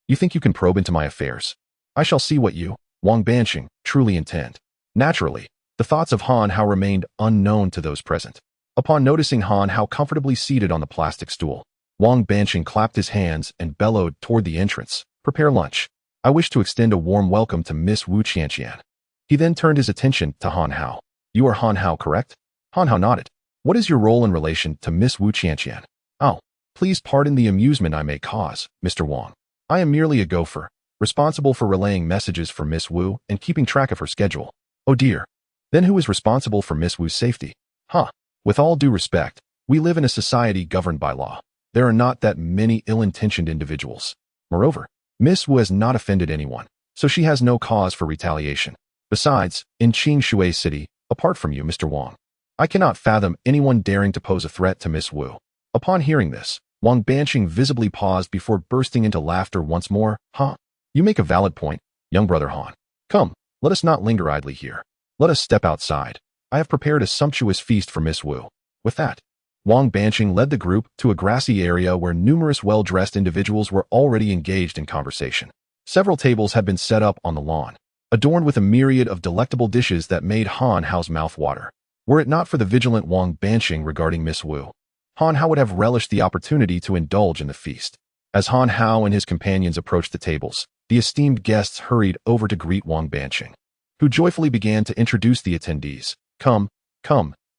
You think you can probe into my affairs? I shall see what you, Wang Banqing, truly intend. Naturally, the thoughts of Han Hao remained unknown to those present. Upon noticing Han Hao comfortably seated on the plastic stool, Wang Banqing clapped his hands and bellowed toward the entrance, prepare lunch. I wish to extend a warm welcome to Miss Wu Qianqian. He then turned his attention to Han Hao. You are Han Hao, correct? Han Hao nodded. What is your role in relation to Miss Wu Qianqian? Oh, please pardon the amusement I may cause, Mr. Wang. I am merely a gopher, responsible for relaying messages for Miss Wu and keeping track of her schedule. Oh dear. Then who is responsible for Miss Wu's safety? Huh. With all due respect, we live in a society governed by law. There are not that many ill-intentioned individuals. Moreover, Miss Wu has not offended anyone, so she has no cause for retaliation. Besides, in Qingshui City, apart from you, Mr. Wang, I cannot fathom anyone daring to pose a threat to Miss Wu. Upon hearing this, Wang Banqing visibly paused before bursting into laughter once more. Huh? You make a valid point, young brother Han. Come, let us not linger idly here. Let us step outside. I have prepared a sumptuous feast for Miss Wu. With that, Wang Banqing led the group to a grassy area where numerous well-dressed individuals were already engaged in conversation. Several tables had been set up on the lawn, adorned with a myriad of delectable dishes that made Han Hao's mouth water. Were it not for the vigilant Wang Banqing regarding Miss Wu, Han Hao would have relished the opportunity to indulge in the feast. As Han Hao and his companions approached the tables, the esteemed guests hurried over to greet Wang Banqing, who joyfully began to introduce the attendees. Come,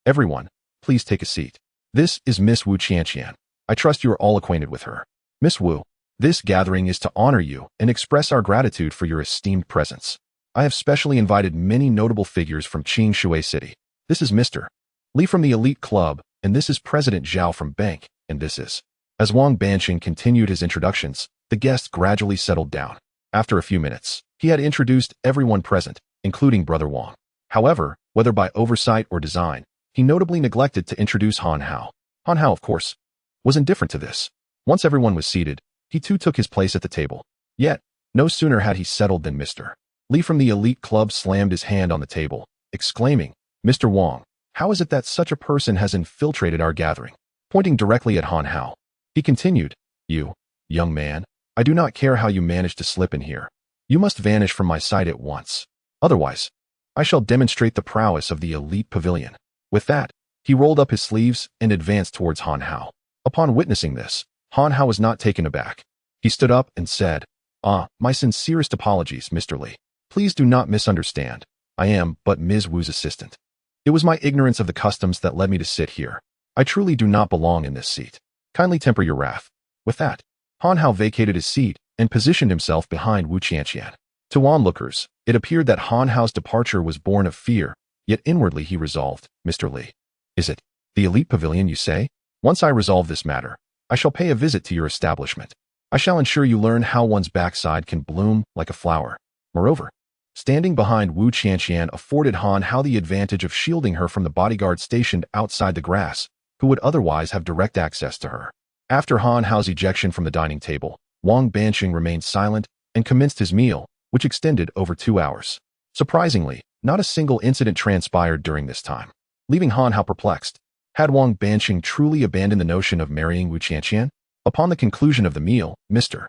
everyone, please take a seat. This is Miss Wu Qianqian. I trust you are all acquainted with her. Miss Wu, this gathering is to honor you and express our gratitude for your esteemed presence. I have specially invited many notable figures from Qingshui City. This is Mr. Li from the Elite Club, and this is President Zhao from Bank, and this is... As Wang Banqing continued his introductions, the guests gradually settled down. After a few minutes, he had introduced everyone present, including Brother Wang. However, whether by oversight or design, he notably neglected to introduce Han Hao. Han Hao, of course, was indifferent to this. Once everyone was seated, he too took his place at the table. Yet, no sooner had he settled than Mr. Li from the Elite Club slammed his hand on the table, exclaiming, Mr. Wang, how is it that such a person has infiltrated our gathering? Pointing directly at Han Hao, he continued, You, young man, I do not care how you managed to slip in here. You must vanish from my sight at once. Otherwise, I shall demonstrate the prowess of the Elite Pavilion. With that, he rolled up his sleeves and advanced towards Han Hao. Upon witnessing this, Han Hao was not taken aback. He stood up and said, My sincerest apologies, Mr. Li. Please do not misunderstand. I am but Ms. Wu's assistant. It was my ignorance of the customs that led me to sit here. I truly do not belong in this seat. Kindly temper your wrath. With that, Han Hao vacated his seat and positioned himself behind Wu Qianqian. To onlookers, it appeared that Han Hao's departure was born of fear, yet inwardly he resolved, Mr. Li. Is it the Elite Pavilion, you say? Once I resolve this matter, I shall pay a visit to your establishment. I shall ensure you learn how one's backside can bloom like a flower. Moreover, standing behind Wu Qianqian afforded Han Hao the advantage of shielding her from the bodyguard stationed outside the grass, who would otherwise have direct access to her. After Han Hao's ejection from the dining table, Wang Banqing remained silent and commenced his meal, which extended over 2 hours. Surprisingly, not a single incident transpired during this time, leaving Han Hao perplexed. Had Wang Banqing truly abandoned the notion of marrying Wu Qianqian? Upon the conclusion of the meal, Mr.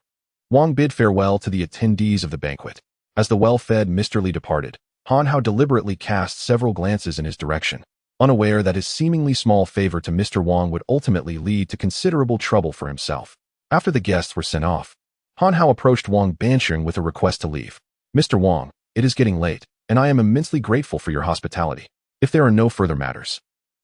Wang bid farewell to the attendees of the banquet. As the well-fed Mr. Li departed, Han Hao deliberately cast several glances in his direction, unaware that his seemingly small favor to Mr. Wang would ultimately lead to considerable trouble for himself. After the guests were sent off, Han Hao approached Wang Banqing with a request to leave. Mr. Wang, it is getting late, and I am immensely grateful for your hospitality. If there are no further matters,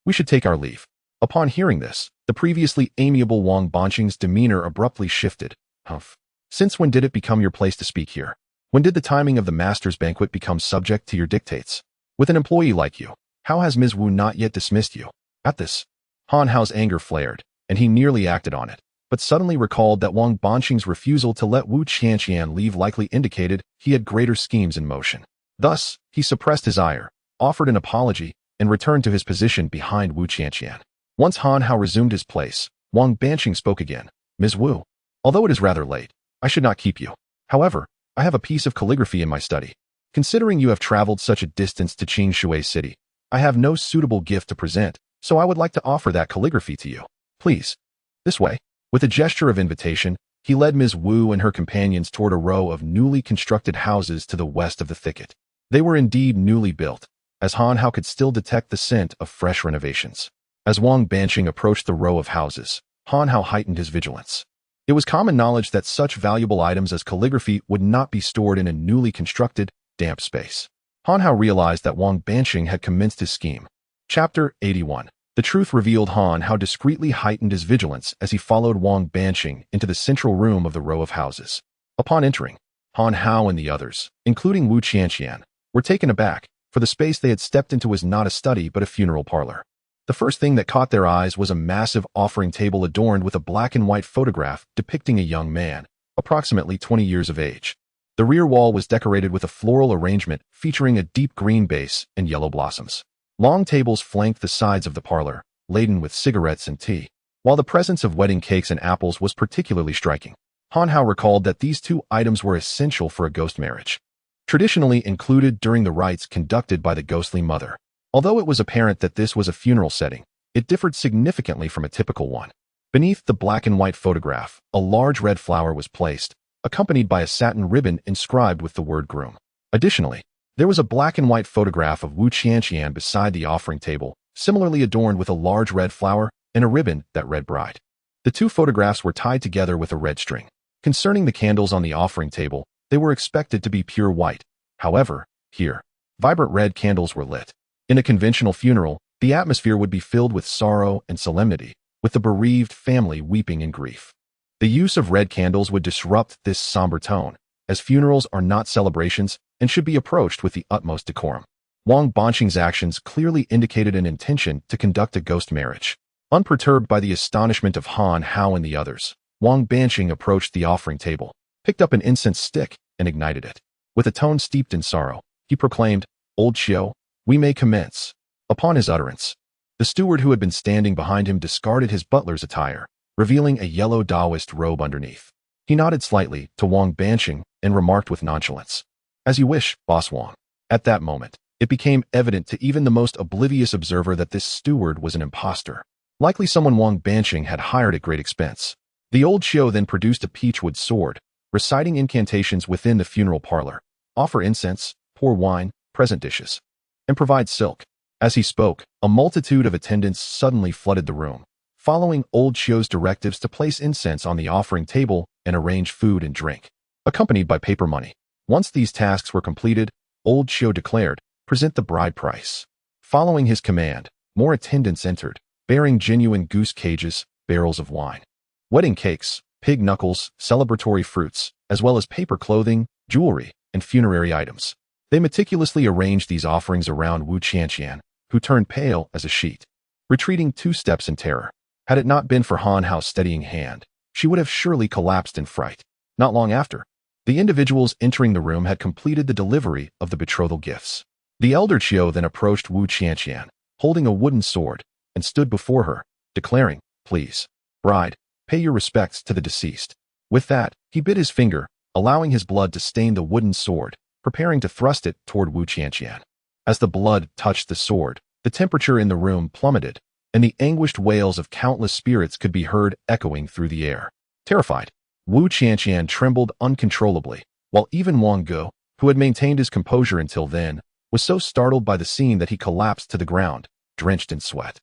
we should take our leave. Upon hearing this, the previously amiable Wang Banqing's demeanor abruptly shifted. Humph. Since when did it become your place to speak here? When did the timing of the master's banquet become subject to your dictates? With an employee like you, how has Ms. Wu not yet dismissed you? At this, Han Hao's anger flared, and he nearly acted on it, but suddenly recalled that Wang Banqing's refusal to let Wu Qianqian leave likely indicated he had greater schemes in motion. Thus, he suppressed his ire, offered an apology, and returned to his position behind Wu Qianqian. Once Han Hao resumed his place, Wang Banqing spoke again. Ms. Wu, although it is rather late, I should not keep you. However, I have a piece of calligraphy in my study. Considering you have traveled such a distance to Qingshui City, I have no suitable gift to present, so I would like to offer that calligraphy to you. Please. This way. With a gesture of invitation, he led Ms. Wu and her companions toward a row of newly constructed houses to the west of the thicket. They were indeed newly built, as Han Hao could still detect the scent of fresh renovations. As Wang Banqing approached the row of houses, Han Hao heightened his vigilance. It was common knowledge that such valuable items as calligraphy would not be stored in a newly constructed, damp space. Han Hao realized that Wang Banqing had commenced his scheme. Chapter 81. The truth revealed. Han Hao discreetly heightened his vigilance as he followed Wang Banqing into the central room of the row of houses. Upon entering, Han Hao and the others, including Wu Qianqian, were taken aback, for the space they had stepped into was not a study but a funeral parlor. The first thing that caught their eyes was a massive offering table adorned with a black and white photograph depicting a young man, approximately 20 years of age. The rear wall was decorated with a floral arrangement featuring a deep green base and yellow blossoms. Long tables flanked the sides of the parlor, laden with cigarettes and tea, while the presence of wedding cakes and apples was particularly striking. Han Hao recalled that these two items were essential for a ghost marriage, traditionally included during the rites conducted by the ghostly mother. Although it was apparent that this was a funeral setting, it differed significantly from a typical one. Beneath the black and white photograph, a large red flower was placed, accompanied by a satin ribbon inscribed with the word groom. Additionally, there was a black and white photograph of Wu Qianqian beside the offering table, similarly adorned with a large red flower and a ribbon that read bride. The two photographs were tied together with a red string. Concerning the candles on the offering table, they were expected to be pure white. However, here, vibrant red candles were lit. In a conventional funeral, the atmosphere would be filled with sorrow and solemnity, with the bereaved family weeping in grief. The use of red candles would disrupt this somber tone, as funerals are not celebrations and should be approached with the utmost decorum. Wang Banqing's actions clearly indicated an intention to conduct a ghost marriage. Unperturbed by the astonishment of Han Hao and the others, Wang Banqing approached the offering table, picked up an incense stick, and ignited it. With a tone steeped in sorrow, he proclaimed, "Old Xiao, we may commence." Upon his utterance, the steward who had been standing behind him discarded his butler's attire, revealing a yellow Taoist robe underneath. He nodded slightly to Wang Banqing and remarked with nonchalance, "As you wish, Boss Wang." At that moment, it became evident to even the most oblivious observer that this steward was an impostor, likely someone Wang Banqing had hired at great expense. The old Xiao then produced a peachwood sword, reciting incantations within the funeral parlor, offer incense, pour wine, present dishes, and provide silk. As he spoke, a multitude of attendants suddenly flooded the room, following old Xiao's directives to place incense on the offering table and arrange food and drink, accompanied by paper money. Once these tasks were completed, old Xiao declared, "Present the bride price." Following his command, more attendants entered, bearing genuine goose cages, barrels of wine, wedding cakes, pig knuckles, celebratory fruits, as well as paper clothing, jewelry, and funerary items. They meticulously arranged these offerings around Wu Qianqian, who turned pale as a sheet, retreating 2 steps in terror. Had it not been for Han Hao's steadying hand, she would have surely collapsed in fright. Not long after, the individuals entering the room had completed the delivery of the betrothal gifts. The elder Qiao then approached Wu Qianqian, holding a wooden sword, and stood before her, declaring, "Please, bride, pay your respects to the deceased." With that, he bit his finger, allowing his blood to stain the wooden sword, preparing to thrust it toward Wu Qianqian. As the blood touched the sword, the temperature in the room plummeted, and the anguished wails of countless spirits could be heard echoing through the air. Terrified, Wu Qianqian trembled uncontrollably, while even Wang Ge, who had maintained his composure until then, was so startled by the scene that he collapsed to the ground, drenched in sweat.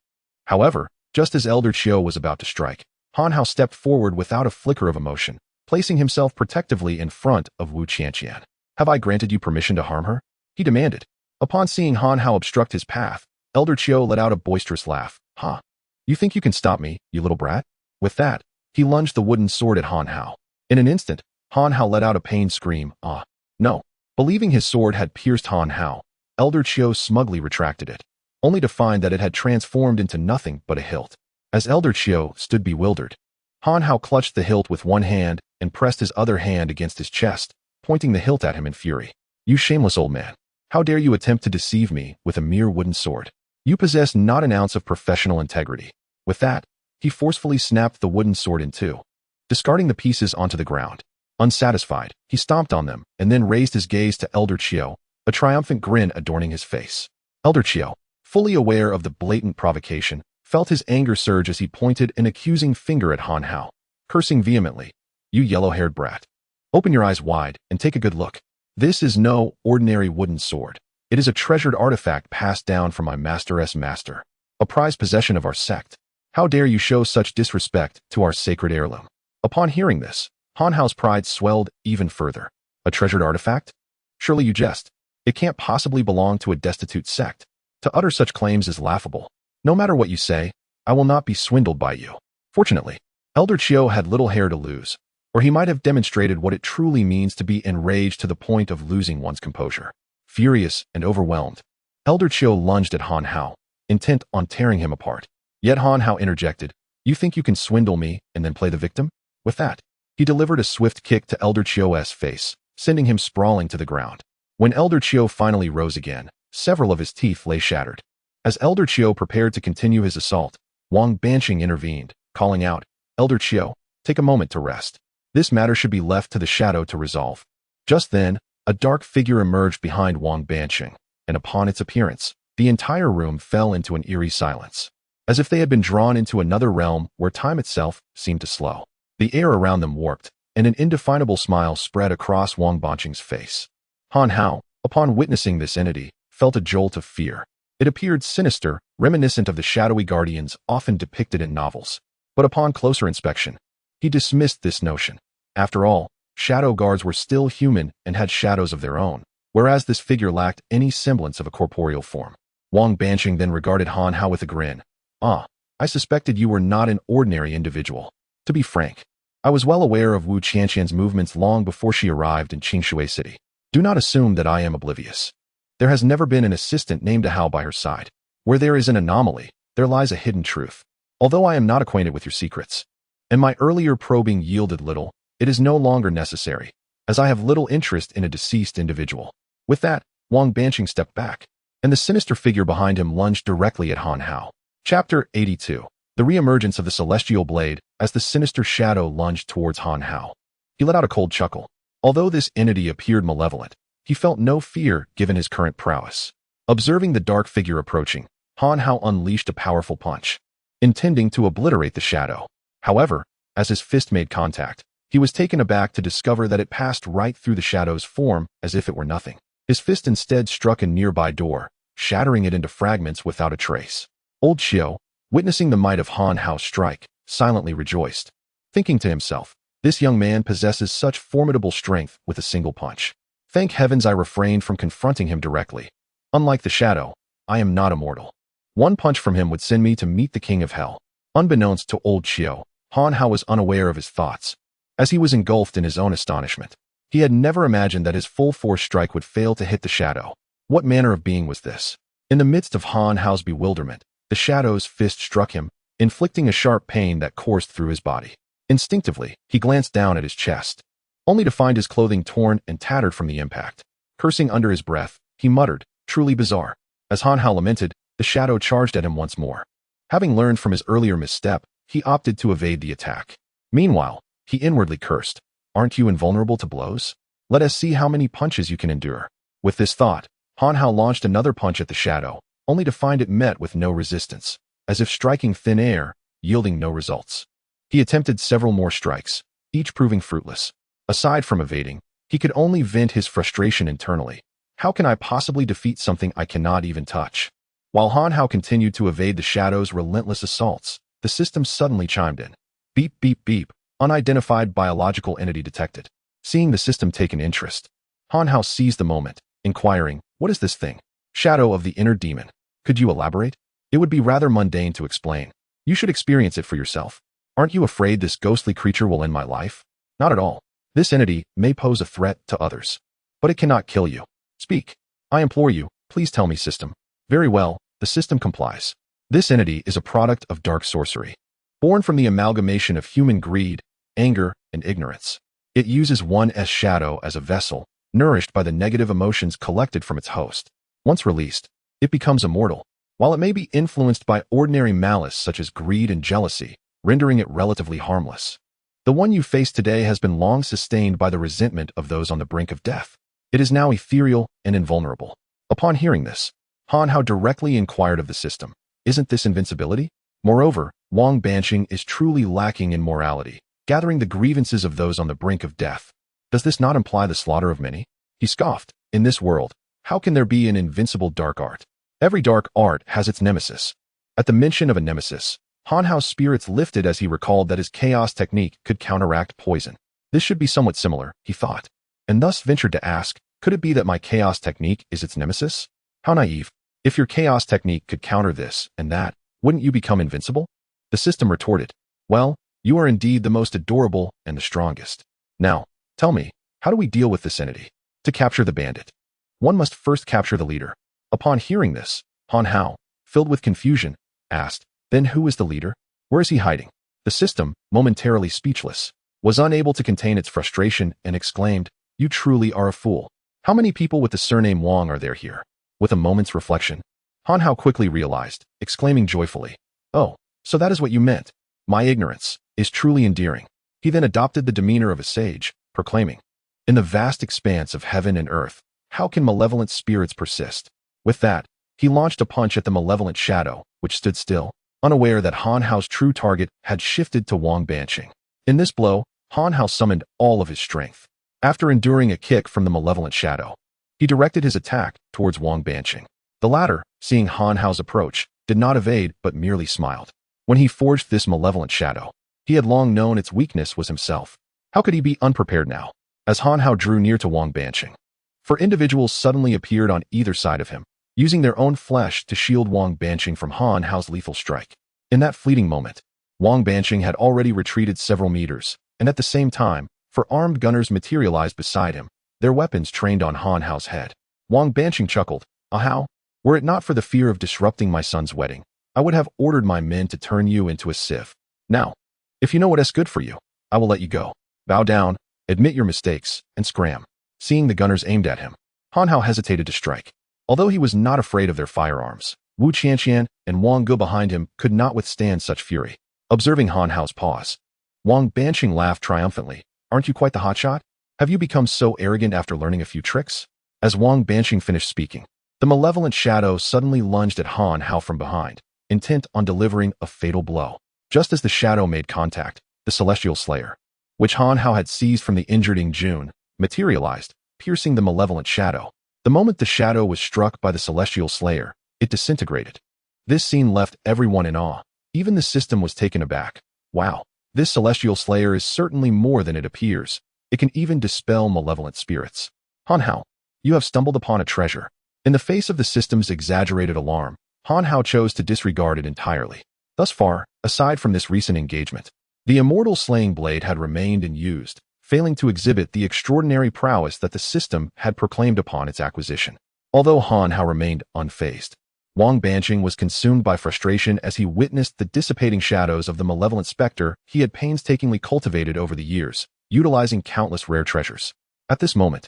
However, just as Elder Qiao was about to strike, Han Hao stepped forward without a flicker of emotion, placing himself protectively in front of Wu Qianqian. "Have I granted you permission to harm her?" he demanded. Upon seeing Han Hao obstruct his path, Elder Qiao let out a boisterous laugh. "Ha! You think you can stop me, you little brat?" With that, he lunged the wooden sword at Han Hao. In an instant, Han Hao let out a pained scream. "Ah, no." Believing his sword had pierced Han Hao, Elder Qiao smugly retracted it, only to find that it had transformed into nothing but a hilt. As Elder Qiao stood bewildered, Han Hao clutched the hilt with one hand and pressed his other hand against his chest, pointing the hilt at him in fury. "You shameless old man. How dare you attempt to deceive me with a mere wooden sword? You possess not an ounce of professional integrity." With that, he forcefully snapped the wooden sword in two, discarding the pieces onto the ground. Unsatisfied, he stomped on them and then raised his gaze to Elder Qiao, a triumphant grin adorning his face. Elder Qiao, fully aware of the blatant provocation, felt his anger surge as he pointed an accusing finger at Han Hao, cursing vehemently, "You yellow-haired brat. Open your eyes wide and take a good look. This is no ordinary wooden sword. It is a treasured artifact passed down from my master's master, a prized possession of our sect. How dare you show such disrespect to our sacred heirloom?" Upon hearing this, Han Hao's pride swelled even further. A treasured artifact? Surely you jest. It can't possibly belong to a destitute sect. To utter such claims is laughable. No matter what you say, I will not be swindled by you. Fortunately, Elder Chiu had little hair to lose, or he might have demonstrated what it truly means to be enraged to the point of losing one's composure. Furious and overwhelmed, Elder Chiu lunged at Han Hao, intent on tearing him apart. Yet Han Hao interjected, "You think you can swindle me and then play the victim?" With that, he delivered a swift kick to Elder Chiu's face, sending him sprawling to the ground. When Elder Chiu finally rose again, several of his teeth lay shattered. As Elder Chiu prepared to continue his assault, Wang Banqing intervened, calling out, "Elder Chiu, take a moment to rest. This matter should be left to the shadow to resolve." Just then, a dark figure emerged behind Wang Banqing, and upon its appearance, the entire room fell into an eerie silence, as if they had been drawn into another realm where time itself seemed to slow. The air around them warped, and an indefinable smile spread across Wang Banqing's face. Han Hao, upon witnessing this entity, felt a jolt of fear. It appeared sinister, reminiscent of the shadowy guardians often depicted in novels. But upon closer inspection, he dismissed this notion. After all, shadow guards were still human and had shadows of their own, whereas this figure lacked any semblance of a corporeal form. Wang Banqing then regarded Han Hao with a grin. "Ah, I suspected you were not an ordinary individual. To be frank, I was well aware of Wu Qianqian's movements long before she arrived in Qingshui City. Do not assume that I am oblivious. There has never been an assistant named Hao by her side. Where there is an anomaly, there lies a hidden truth. Although I am not acquainted with your secrets, and my earlier probing yielded little, it is no longer necessary, as I have little interest in a deceased individual." With that, Wang Banqing stepped back, and the sinister figure behind him lunged directly at Han Hao. Chapter 82. The Reemergence of the Celestial Blade. As the sinister shadow lunged towards Han Hao, he let out a cold chuckle. Although this entity appeared malevolent, he felt no fear given his current prowess. Observing the dark figure approaching, Han Hao unleashed a powerful punch, intending to obliterate the shadow. However, as his fist made contact, he was taken aback to discover that it passed right through the shadow's form as if it were nothing. His fist instead struck a nearby door, shattering it into fragments without a trace. Old Chiu, witnessing the might of Han Hao's strike, silently rejoiced, thinking to himself, "This young man possesses such formidable strength with a single punch. Thank heavens I refrained from confronting him directly. Unlike the shadow, I am not immortal. One punch from him would send me to meet the king of hell." Unbeknownst to Old Chiu, Han Hao was unaware of his thoughts, as he was engulfed in his own astonishment. He had never imagined that his full-force strike would fail to hit the shadow. What manner of being was this? In the midst of Han Hao's bewilderment, the shadow's fist struck him, inflicting a sharp pain that coursed through his body. Instinctively, he glanced down at his chest, only to find his clothing torn and tattered from the impact. Cursing under his breath, he muttered, "Truly bizarre." As Han Hao lamented, the shadow charged at him once more. Having learned from his earlier misstep, he opted to evade the attack. Meanwhile, he inwardly cursed, "Aren't you invulnerable to blows? Let us see how many punches you can endure." With this thought, Han Hao launched another punch at the shadow, only to find it met with no resistance, as if striking thin air, yielding no results. He attempted several more strikes, each proving fruitless. Aside from evading, he could only vent his frustration internally. How can I possibly defeat something I cannot even touch? While Han Hao continued to evade the shadow's relentless assaults, the system suddenly chimed in. Beep, beep, beep. Unidentified biological entity detected. Seeing the system take an interest, Han Hao seized the moment, inquiring, "What is this thing?" "Shadow of the inner demon. Could you elaborate?" "It would be rather mundane to explain. You should experience it for yourself." "Aren't you afraid this ghostly creature will end my life?" "Not at all. This entity may pose a threat to others, but it cannot kill you. Speak. I implore you, please tell me, system." "Very well," the system complies. "This entity is a product of dark sorcery, born from the amalgamation of human greed, anger, and ignorance. It uses one's shadow as a vessel, nourished by the negative emotions collected from its host. Once released, it becomes immortal, while it may be influenced by ordinary malice such as greed and jealousy, rendering it relatively harmless. The one you face today has been long sustained by the resentment of those on the brink of death. It is now ethereal and invulnerable." Upon hearing this, Han Hao directly inquired of the system, "Isn't this invincibility?" Moreover, Wang Banqing is truly lacking in morality, gathering the grievances of those on the brink of death. Does this not imply the slaughter of many? He scoffed, "In this world, how can there be an invincible dark art? Every dark art has its nemesis." At the mention of a nemesis, Han Hao's spirits lifted as he recalled that his chaos technique could counteract poison. This should be somewhat similar, he thought, and thus ventured to ask, could it be that my chaos technique is its nemesis? How naive. If your chaos technique could counter this and that, wouldn't you become invincible? The system retorted, well, you are indeed the most adorable and the strongest. Now, tell me, how do we deal with this entity? To capture the bandit, one must first capture the leader. Upon hearing this, Han Hao, filled with confusion, asked, then who is the leader? Where is he hiding? The system, momentarily speechless, was unable to contain its frustration and exclaimed, you truly are a fool. How many people with the surname Wang are there here? With a moment's reflection, Han Hao quickly realized, exclaiming joyfully, oh, so that is what you meant. My ignorance is truly endearing. He then adopted the demeanor of a sage, proclaiming, in the vast expanse of heaven and earth, how can malevolent spirits persist? With that, he launched a punch at the malevolent shadow, which stood still, unaware that Han Hao's true target had shifted to Wang Banqing. In this blow, Han Hao summoned all of his strength. After enduring a kick from the malevolent shadow, he directed his attack towards Wang Banqing. The latter, seeing Han Hao's approach, did not evade but merely smiled. When he forged this malevolent shadow, he had long known its weakness was himself. How could he be unprepared now? As Han Hao drew near to Wang Banqing, four individuals suddenly appeared on either side of him, using their own flesh to shield Wang Banqing from Han Hao's lethal strike. In that fleeting moment, Wang Banqing had already retreated several meters, and at the same time, four armed gunners materialized beside him, their weapons trained on Han Hao's head. Wang Banqing chuckled, Hao, were it not for the fear of disrupting my son's wedding, I would have ordered my men to turn you into a sieve. Now, if you know what is good for you, I will let you go. Bow down, admit your mistakes, and scram. Seeing the gunners aimed at him, Han Hao hesitated to strike. Although he was not afraid of their firearms, Wu Qianqian and Wang Ge behind him could not withstand such fury. Observing Han Hao's pause, Wang Banqing laughed triumphantly. Aren't you quite the hotshot? Have you become so arrogant after learning a few tricks? As Wang Banqing finished speaking, the malevolent shadow suddenly lunged at Han Hao from behind, intent on delivering a fatal blow. Just as the shadow made contact, the celestial slayer, which Han Hao had seized from the injured Ing Jun, materialized, piercing the malevolent shadow. The moment the shadow was struck by the celestial slayer, it disintegrated. This scene left everyone in awe. Even the system was taken aback. Wow, this celestial slayer is certainly more than it appears. It can even dispel malevolent spirits. Han Hao, you have stumbled upon a treasure. In the face of the system's exaggerated alarm, Han Hao chose to disregard it entirely. Thus far, aside from this recent engagement, the immortal slaying blade had remained unused, failing to exhibit the extraordinary prowess that the system had proclaimed upon its acquisition. Although Han Hao remained unfazed, Wang Banqing was consumed by frustration as he witnessed the dissipating shadows of the malevolent specter he had painstakingly cultivated over the years, utilizing countless rare treasures. At this moment,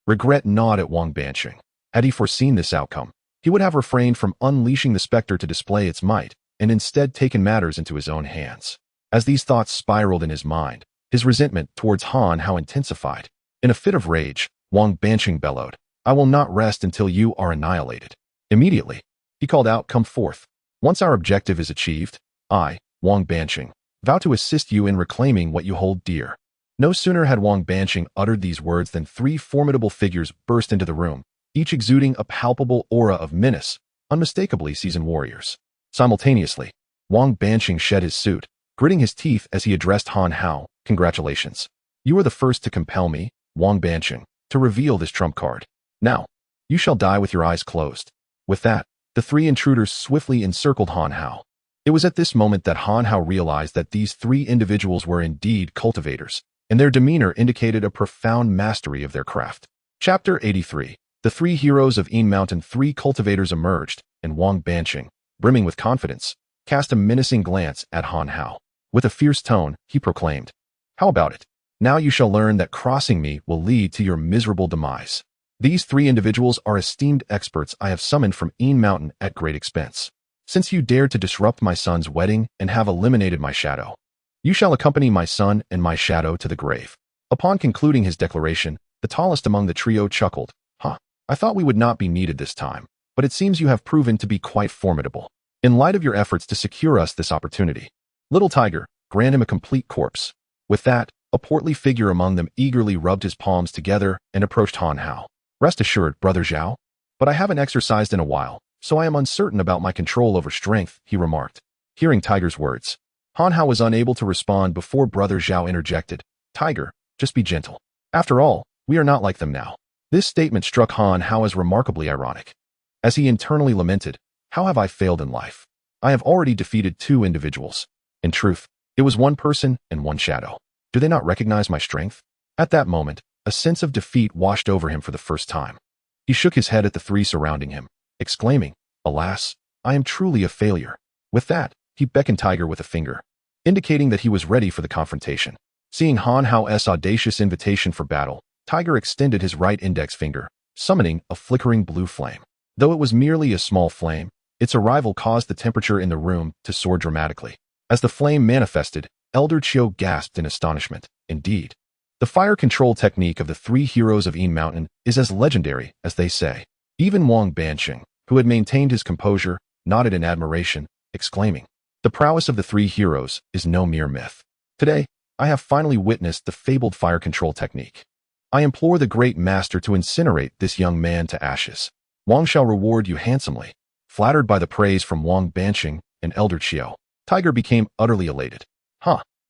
regret gnawed at Wang Banqing. Had he foreseen this outcome, he would have refrained from unleashing the specter to display its might, and instead taken matters into his own hands. As these thoughts spiraled in his mind, his resentment towards Han Hao intensified. In a fit of rage, Wang Banqing bellowed, I will not rest until you are annihilated. Immediately, he called out, come forth. Once our objective is achieved, I, Wang Banqing, vow to assist you in reclaiming what you hold dear. No sooner had Wang Banqing uttered these words than three formidable figures burst into the room, each exuding a palpable aura of menace, unmistakably seasoned warriors. Simultaneously, Wang Banqing shed his suit, gritting his teeth as he addressed Han Hao, congratulations. You are the first to compel me, Wang Banqing, to reveal this trump card. Now, you shall die with your eyes closed. With that, the three intruders swiftly encircled Han Hao. It was at this moment that Han Hao realized that these three individuals were indeed cultivators, and their demeanor indicated a profound mastery of their craft. Chapter 83. The three heroes of Yin Mountain. Three cultivators emerged, and Wang Banqing, brimming with confidence, cast a menacing glance at Han Hao. With a fierce tone, he proclaimed, how about it? Now you shall learn that crossing me will lead to your miserable demise. These three individuals are esteemed experts I have summoned from Yin Mountain at great expense. Since you dared to disrupt my son's wedding and have eliminated my shadow, you shall accompany my son and my shadow to the grave. Upon concluding his declaration, the tallest among the trio chuckled, I thought we would not be needed this time, but it seems you have proven to be quite formidable. In light of your efforts to secure us this opportunity, little tiger, grant him a complete corpse. With that, a portly figure among them eagerly rubbed his palms together and approached Han Hao. Rest assured, Brother Zhao, but I haven't exercised in a while, so I am uncertain about my control over strength, he remarked. Hearing Tiger's words, Han Hao was unable to respond before Brother Zhao interjected. Tiger, just be gentle. After all, we are not like them now. This statement struck Han Hao as remarkably ironic. As he internally lamented, how have I failed in life? I have already defeated 2 individuals. In truth, it was 1 person and 1 shadow. Do they not recognize my strength? At that moment, a sense of defeat washed over him for the first time. He shook his head at the 3 surrounding him, exclaiming, alas, I am truly a failure. With that, he beckoned Tiger with a finger, indicating that he was ready for the confrontation. Seeing Han Hao's audacious invitation for battle, Tiger extended his right index finger, summoning a flickering blue flame. Though it was merely a small flame, its arrival caused the temperature in the room to soar dramatically. As the flame manifested, Elder Chiu gasped in astonishment. Indeed, the fire control technique of the 3 heroes of Yin Mountain is as legendary as they say. Even Wang Banqing, who had maintained his composure, nodded in admiration, exclaiming, the prowess of the 3 heroes is no mere myth. Today, I have finally witnessed the fabled fire control technique. I implore the great master to incinerate this young man to ashes. Wang shall reward you handsomely. Flattered by the praise from Wang Banqing and Elder Chiu, Tiger became utterly elated.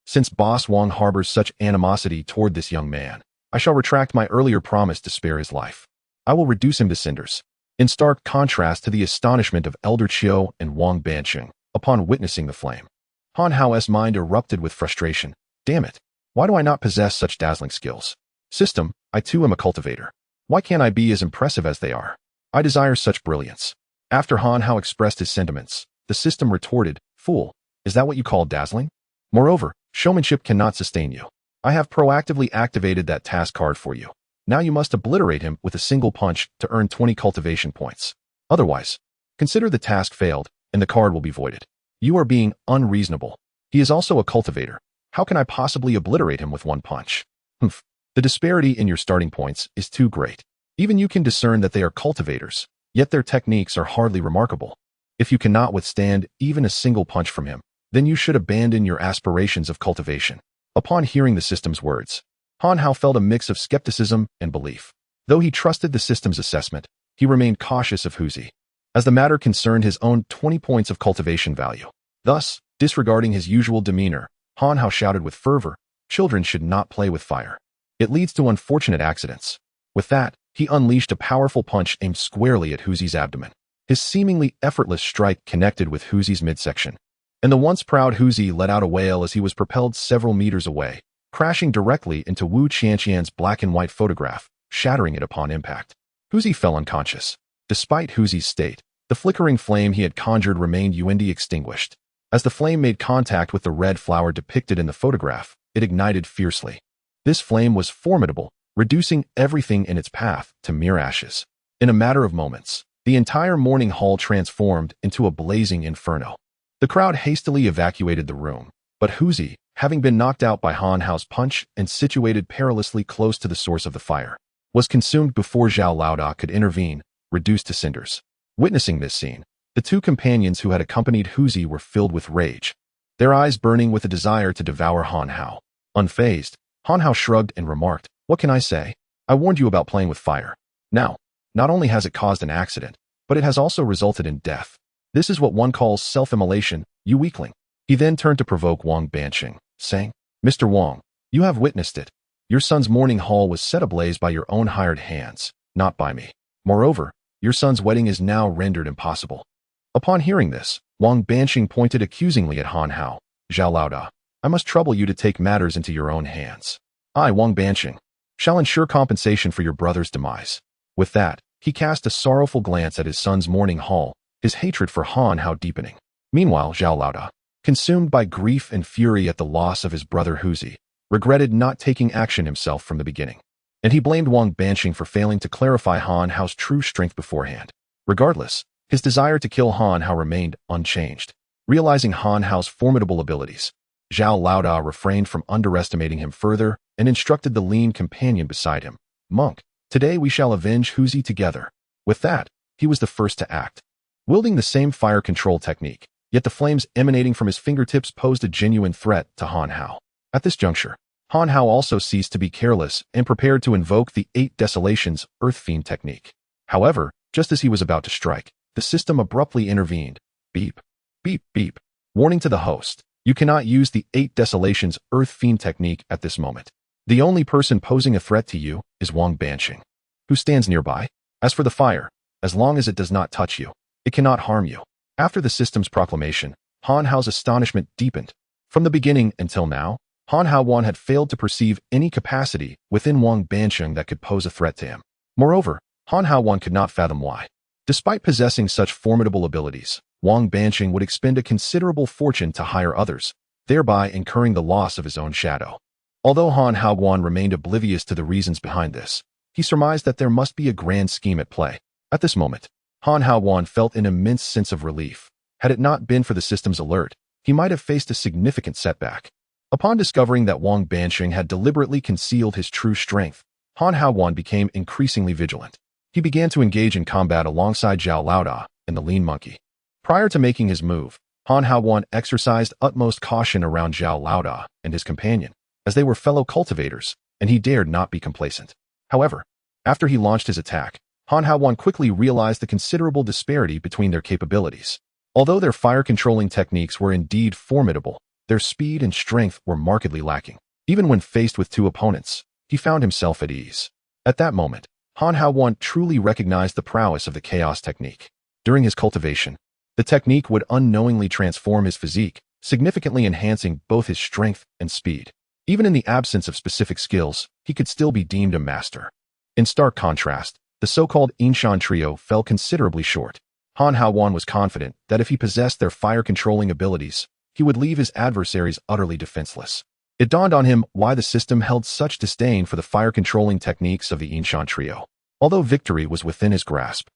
Since Boss Wang harbors such animosity toward this young man, I shall retract my earlier promise to spare his life. I will reduce him to cinders. In stark contrast to the astonishment of Elder Chiu and Wang Banqing upon witnessing the flame, Han Hao's mind erupted with frustration. Damn it! Why do I not possess such dazzling skills? System, I too am a cultivator. Why can't I be as impressive as they are? I desire such brilliance. After Han Hao expressed his sentiments, the system retorted, fool, is that what you call dazzling? Moreover, showmanship cannot sustain you. I have proactively activated that task card for you. Now you must obliterate him with a single punch to earn 20 cultivation points. Otherwise, consider the task failed, and the card will be voided. You are being unreasonable. He is also a cultivator. How can I possibly obliterate him with 1 punch? Humph. The disparity in your starting points is too great. Even you can discern that they are cultivators, yet their techniques are hardly remarkable. If you cannot withstand even a single punch from him, then you should abandon your aspirations of cultivation. Upon hearing the system's words, Han Hao felt a mix of skepticism and belief. Though he trusted the system's assessment, he remained cautious of Huzi, as the matter concerned his own 20 points of cultivation value. Thus, disregarding his usual demeanor, Han Hao shouted with fervor, children should not play with fire. It leads to unfortunate accidents. With that, he unleashed a powerful punch aimed squarely at Huzi's abdomen. His seemingly effortless strike connected with Huzi's midsection, and the once proud Huzi let out a wail as he was propelled several meters away, crashing directly into Wu Qianqian's black and white photograph, shattering it upon impact. Huzi fell unconscious. Despite Huzi's state, the flickering flame he had conjured remained extinguished. As the flame made contact with the red flower depicted in the photograph, it ignited fiercely. This flame was formidable, reducing everything in its path to mere ashes. In a matter of moments, the entire morning hall transformed into a blazing inferno. The crowd hastily evacuated the room, but Huzi, having been knocked out by Han Hao's punch and situated perilously close to the source of the fire, was consumed before Zhao Laoda could intervene, reduced to cinders. Witnessing this scene, the 2 companions who had accompanied Huzi were filled with rage, their eyes burning with a desire to devour Han Hao. Unfazed, Han Hao shrugged and remarked, what can I say? I warned you about playing with fire. Now, not only has it caused an accident, but it has also resulted in death. This is what one calls self-immolation, you weakling. He then turned to provoke Wang Banqing, saying, Mr. Wang, you have witnessed it. Your son's morning hall was set ablaze by your own hired hands, not by me. Moreover, your son's wedding is now rendered impossible. Upon hearing this, Wang Banqing pointed accusingly at Han Hao. Zhao Laoda, I must trouble you to take matters into your own hands. I, Wang Banqing, shall ensure compensation for your brother's demise. With that, he cast a sorrowful glance at his son's morning hall, his hatred for Han Hao deepening. Meanwhile, Zhao Laoda, consumed by grief and fury at the loss of his brother Huzi, regretted not taking action himself from the beginning. And he blamed Wang Banqing for failing to clarify Han Hao's true strength beforehand. Regardless, his desire to kill Han Hao remained unchanged. Realizing Han Hao's formidable abilities, Zhao Laoda refrained from underestimating him further and instructed the lean companion beside him. Monk, today we shall avenge Huzi together. With that, he was the first to act. Wielding the same fire control technique, yet the flames emanating from his fingertips posed a genuine threat to Han Hao. At this juncture, Han Hao also ceased to be careless and prepared to invoke the 8 Desolations Earth Fiend technique. However, just as he was about to strike, the system abruptly intervened. Beep, beep, beep. Warning to the host. You cannot use the 8 Desolations Earth Fiend technique at this moment. The only person posing a threat to you is Wang Banqing, who stands nearby. As for the fire, as long as it does not touch you, it cannot harm you. After the system's proclamation, Han Hao's astonishment deepened. From the beginning until now, Han Haowan had failed to perceive any capacity within Wang Banqing that could pose a threat to him. Moreover, Han Haowan could not fathom why. Despite possessing such formidable abilities, Wang Banqing would expend a considerable fortune to hire others, thereby incurring the loss of his own shadow. Although Han Haowan remained oblivious to the reasons behind this, he surmised that there must be a grand scheme at play. At this moment, Han Haowan felt an immense sense of relief. Had it not been for the system's alert, he might have faced a significant setback. Upon discovering that Wang Banqing had deliberately concealed his true strength, Han Haowan became increasingly vigilant. He began to engage in combat alongside Zhao Laoda and the Lean Monkey. Prior to making his move, Han Haowan exercised utmost caution around Zhao Laoda and his companion, as they were fellow cultivators, and he dared not be complacent. However, after he launched his attack, Han Haowan quickly realized the considerable disparity between their capabilities. Although their fire-controlling techniques were indeed formidable, their speed and strength were markedly lacking. Even when faced with 2 opponents, he found himself at ease. At that moment, Han Haowan truly recognized the prowess of the chaos technique. During his cultivation, the technique would unknowingly transform his physique, significantly enhancing both his strength and speed. Even in the absence of specific skills, he could still be deemed a master. In stark contrast, the so-called Yinshan trio fell considerably short. Han Haowan was confident that if he possessed their fire-controlling abilities, he would leave his adversaries utterly defenseless. It dawned on him why the system held such disdain for the fire-controlling techniques of the Yinshan trio. Although victory was within his grasp,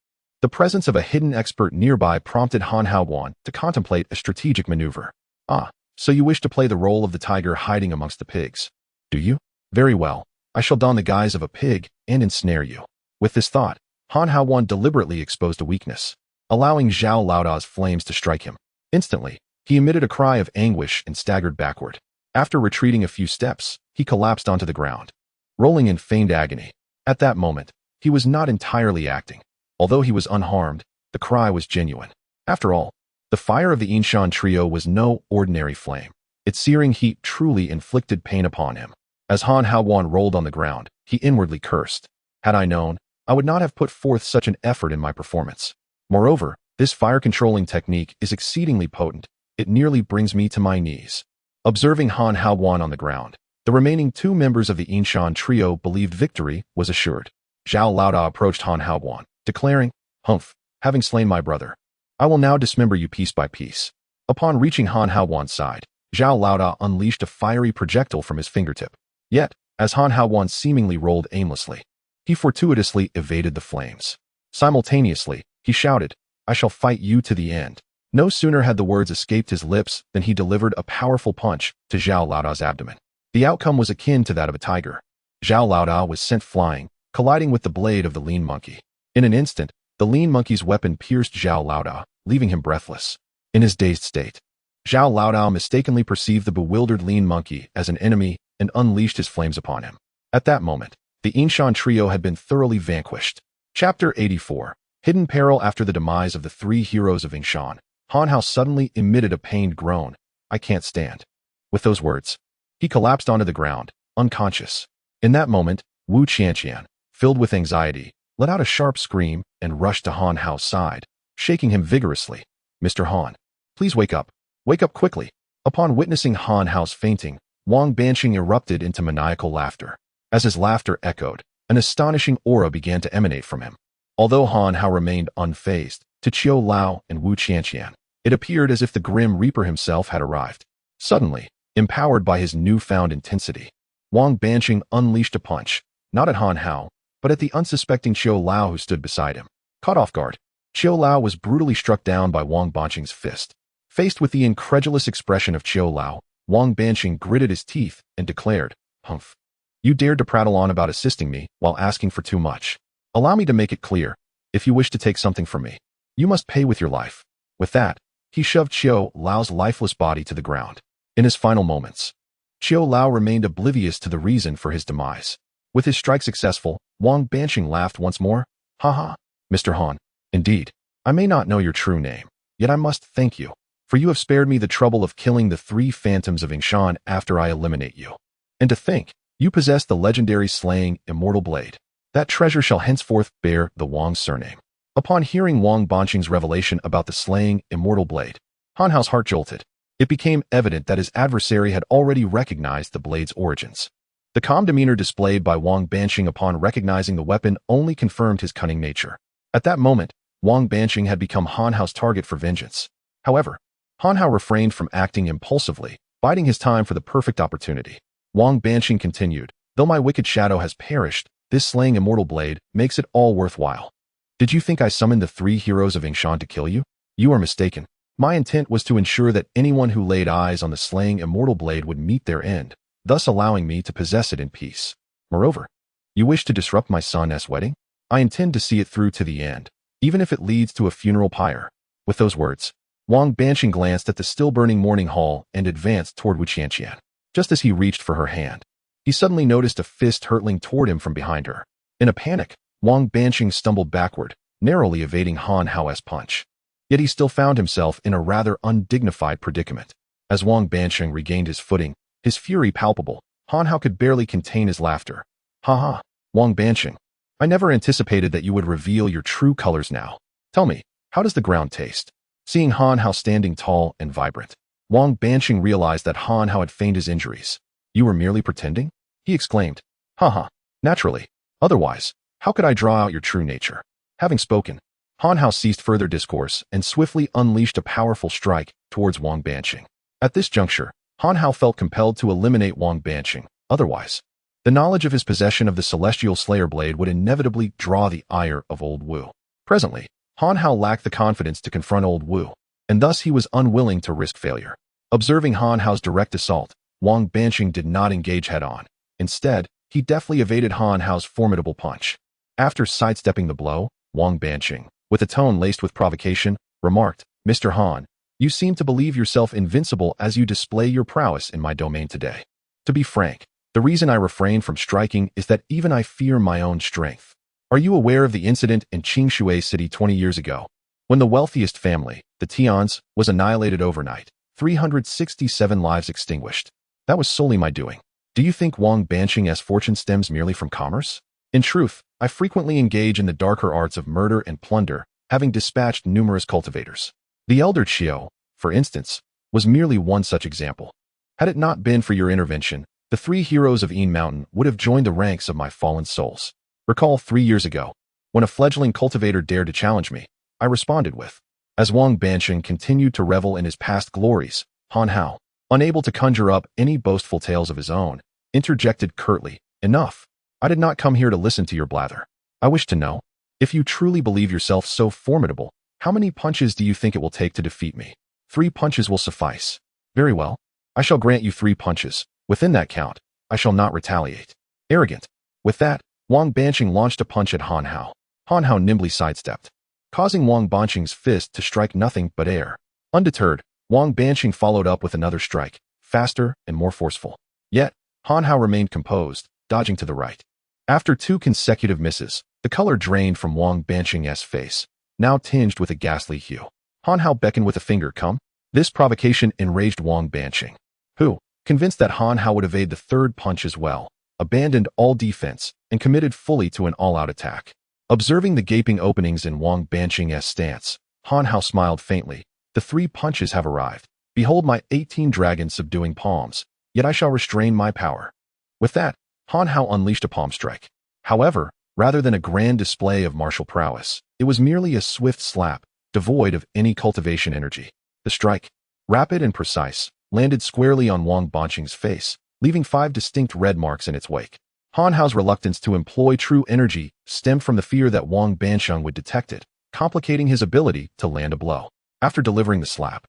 the presence of a hidden expert nearby prompted Han Haowan to contemplate a strategic maneuver. Ah, so you wish to play the role of the tiger hiding amongst the pigs, do you? Very well, I shall don the guise of a pig and ensnare you. With this thought, Han Haowan deliberately exposed a weakness, allowing Zhao Laoda's flames to strike him. Instantly, he emitted a cry of anguish and staggered backward. After retreating a few steps, he collapsed onto the ground, rolling in feigned agony. At that moment, he was not entirely acting. Although he was unharmed, the cry was genuine. After all, the fire of the Yinshan trio was no ordinary flame. Its searing heat truly inflicted pain upon him. As Han Haowan rolled on the ground, he inwardly cursed. Had I known, I would not have put forth such an effort in my performance. Moreover, this fire-controlling technique is exceedingly potent. It nearly brings me to my knees. Observing Han Haowan on the ground, the remaining 2 members of the Yinshan trio believed victory was assured. Zhao Laoda approached Han Haowan, declaring, "Humph, having slain my brother, I will now dismember you piece by piece." Upon reaching Han Haowan's side, Zhao Laoda unleashed a fiery projectile from his fingertip. Yet, as Han Haowan seemingly rolled aimlessly, he fortuitously evaded the flames. Simultaneously, he shouted, "I shall fight you to the end." No sooner had the words escaped his lips than he delivered a powerful punch to Zhao Laoda's abdomen. The outcome was akin to that of a tiger. Zhao Laoda was sent flying, colliding with the blade of the Lean Monkey. In an instant, the Lean Monkey's weapon pierced Zhao Laoda, leaving him breathless. In his dazed state, Zhao Laoda mistakenly perceived the bewildered Lean Monkey as an enemy and unleashed his flames upon him. At that moment, the Yinshan trio had been thoroughly vanquished. Chapter 84. Hidden Peril. After the demise of the 3 heroes of Yinshan, Han Hao suddenly emitted a pained groan. "I can't stand." With those words, he collapsed onto the ground, unconscious. In that moment, Wu Qianqian, filled with anxiety, let out a sharp scream and rushed to Han Hao's side, shaking him vigorously. "Mr. Han, please wake up. Wake up quickly." Upon witnessing Han Hao's fainting, Wang Banqing erupted into maniacal laughter. As his laughter echoed, an astonishing aura began to emanate from him. Although Han Hao remained unfazed, to Qiu Lao and Wu Qianqian, it appeared as if the Grim Reaper himself had arrived. Suddenly, empowered by his newfound intensity, Wang Banqing unleashed a punch, not at Han Hao, but at the unsuspecting Qiu Lao who stood beside him. Caught off guard, Qiu Lao was brutally struck down by Wang Banqing's fist. Faced with the incredulous expression of Qiu Lao, Wang Banqing gritted his teeth and declared, "Humph. You dared to prattle on about assisting me while asking for too much. Allow me to make it clear, if you wish to take something from me, you must pay with your life." With that, he shoved Qiu Lao's lifeless body to the ground. In his final moments, Qiu Lao remained oblivious to the reason for his demise. With his strike successful, Wang Banqing laughed once more. "Ha ha, Mr. Han. Indeed, I may not know your true name, yet I must thank you. for you have spared me the trouble of killing the 3 phantoms of Yingshan after I eliminate you. And to think, you possess the legendary slaying immortal blade. That treasure shall henceforth bear the Wang surname." Upon hearing Wang Banqing's revelation about the slaying immortal blade, Han Hao's heart jolted. It became evident that his adversary had already recognized the blade's origins. The calm demeanor displayed by Wang Banqing upon recognizing the weapon only confirmed his cunning nature. At that moment, Wang Banqing had become Han Hao's target for vengeance. However, Han Hao refrained from acting impulsively, biding his time for the perfect opportunity. Wang Banqing continued, "Though my wicked shadow has perished, this slaying immortal blade makes it all worthwhile. Did you think I summoned the 3 heroes of Yingshan to kill you? You are mistaken. My intent was to ensure that anyone who laid eyes on the slaying immortal blade would meet their end, thus allowing me to possess it in peace. Moreover, you wish to disrupt my son's wedding? I intend to see it through to the end, even if it leads to a funeral pyre." With those words, Wang Banqing glanced at the still-burning mourning hall and advanced toward Wu Qianqian. Just as he reached for her hand, he suddenly noticed a fist hurtling toward him from behind her. In a panic, Wang Banqing stumbled backward, narrowly evading Han Hao's punch. Yet he still found himself in a rather undignified predicament. As Wang Banqing regained his footing, his fury palpable, Han Hao could barely contain his laughter. "Ha ha, Wang Banqing. I never anticipated that you would reveal your true colors now. Tell me, how does the ground taste?" Seeing Han Hao standing tall and vibrant, Wang Banqing realized that Han Hao had feigned his injuries. "You were merely pretending?" he exclaimed. "Ha ha, naturally. Otherwise, how could I draw out your true nature?" Having spoken, Han Hao ceased further discourse and swiftly unleashed a powerful strike towards Wang Banqing. At this juncture, Han Hao felt compelled to eliminate Wang Banqing. Otherwise, the knowledge of his possession of the Celestial Slayer Blade would inevitably draw the ire of Old Wu. Presently, Han Hao lacked the confidence to confront Old Wu, and thus he was unwilling to risk failure. Observing Han Hao's direct assault, Wang Banqing did not engage head-on. Instead, he deftly evaded Han Hao's formidable punch. After sidestepping the blow, Wang Banqing, with a tone laced with provocation, remarked, "Mr. Han, you seem to believe yourself invincible as you display your prowess in my domain today. To be frank, the reason I refrain from striking is that even I fear my own strength. Are you aware of the incident in Qingshui City 20 years ago, when the wealthiest family, the Tians, was annihilated overnight, 367 lives extinguished? That was solely my doing. Do you think Wang Banqing's fortune stems merely from commerce? In truth, I frequently engage in the darker arts of murder and plunder, having dispatched numerous cultivators. The elder Qiu, for instance, was merely one such example. Had it not been for your intervention, the 3 heroes of Yin Mountain would have joined the ranks of my fallen souls. Recall 3 years ago, when a fledgling cultivator dared to challenge me, I responded with." As Wang Banqing continued to revel in his past glories, Han Hao, unable to conjure up any boastful tales of his own, interjected curtly, "Enough. I did not come here to listen to your blather. I wish to know, if you truly believe yourself so formidable, how many punches do you think it will take to defeat me? 3 punches will suffice. Very well. I shall grant you 3 punches. Within that count, I shall not retaliate." Arrogant. With that, Wang Banqing launched a punch at Han Hao. Han Hao nimbly sidestepped, causing Wang Banqing's fist to strike nothing but air. Undeterred, Wang Banqing followed up with another strike, faster and more forceful. Yet, Han Hao remained composed, dodging to the right. After 2 consecutive misses, the color drained from Wang Banqing's face, now tinged with a ghastly hue. Han Hao beckoned with a finger, "Come." This provocation enraged Wang Banqing, who, convinced that Han Hao would evade the 3rd punch as well, abandoned all defense and committed fully to an all-out attack. Observing the gaping openings in Wang Banqing's stance, Han Hao smiled faintly. "The 3 punches have arrived. Behold my 18 dragons subduing palms, yet I shall restrain my power." With that, Han Hao unleashed a palm strike. However, rather than a grand display of martial prowess, it was merely a swift slap, devoid of any cultivation energy. The strike, rapid and precise, landed squarely on Wang Banqing's face, leaving 5 distinct red marks in its wake. Han Hao's reluctance to employ true energy stemmed from the fear that Wang Banqing would detect it, complicating his ability to land a blow. After delivering the slap,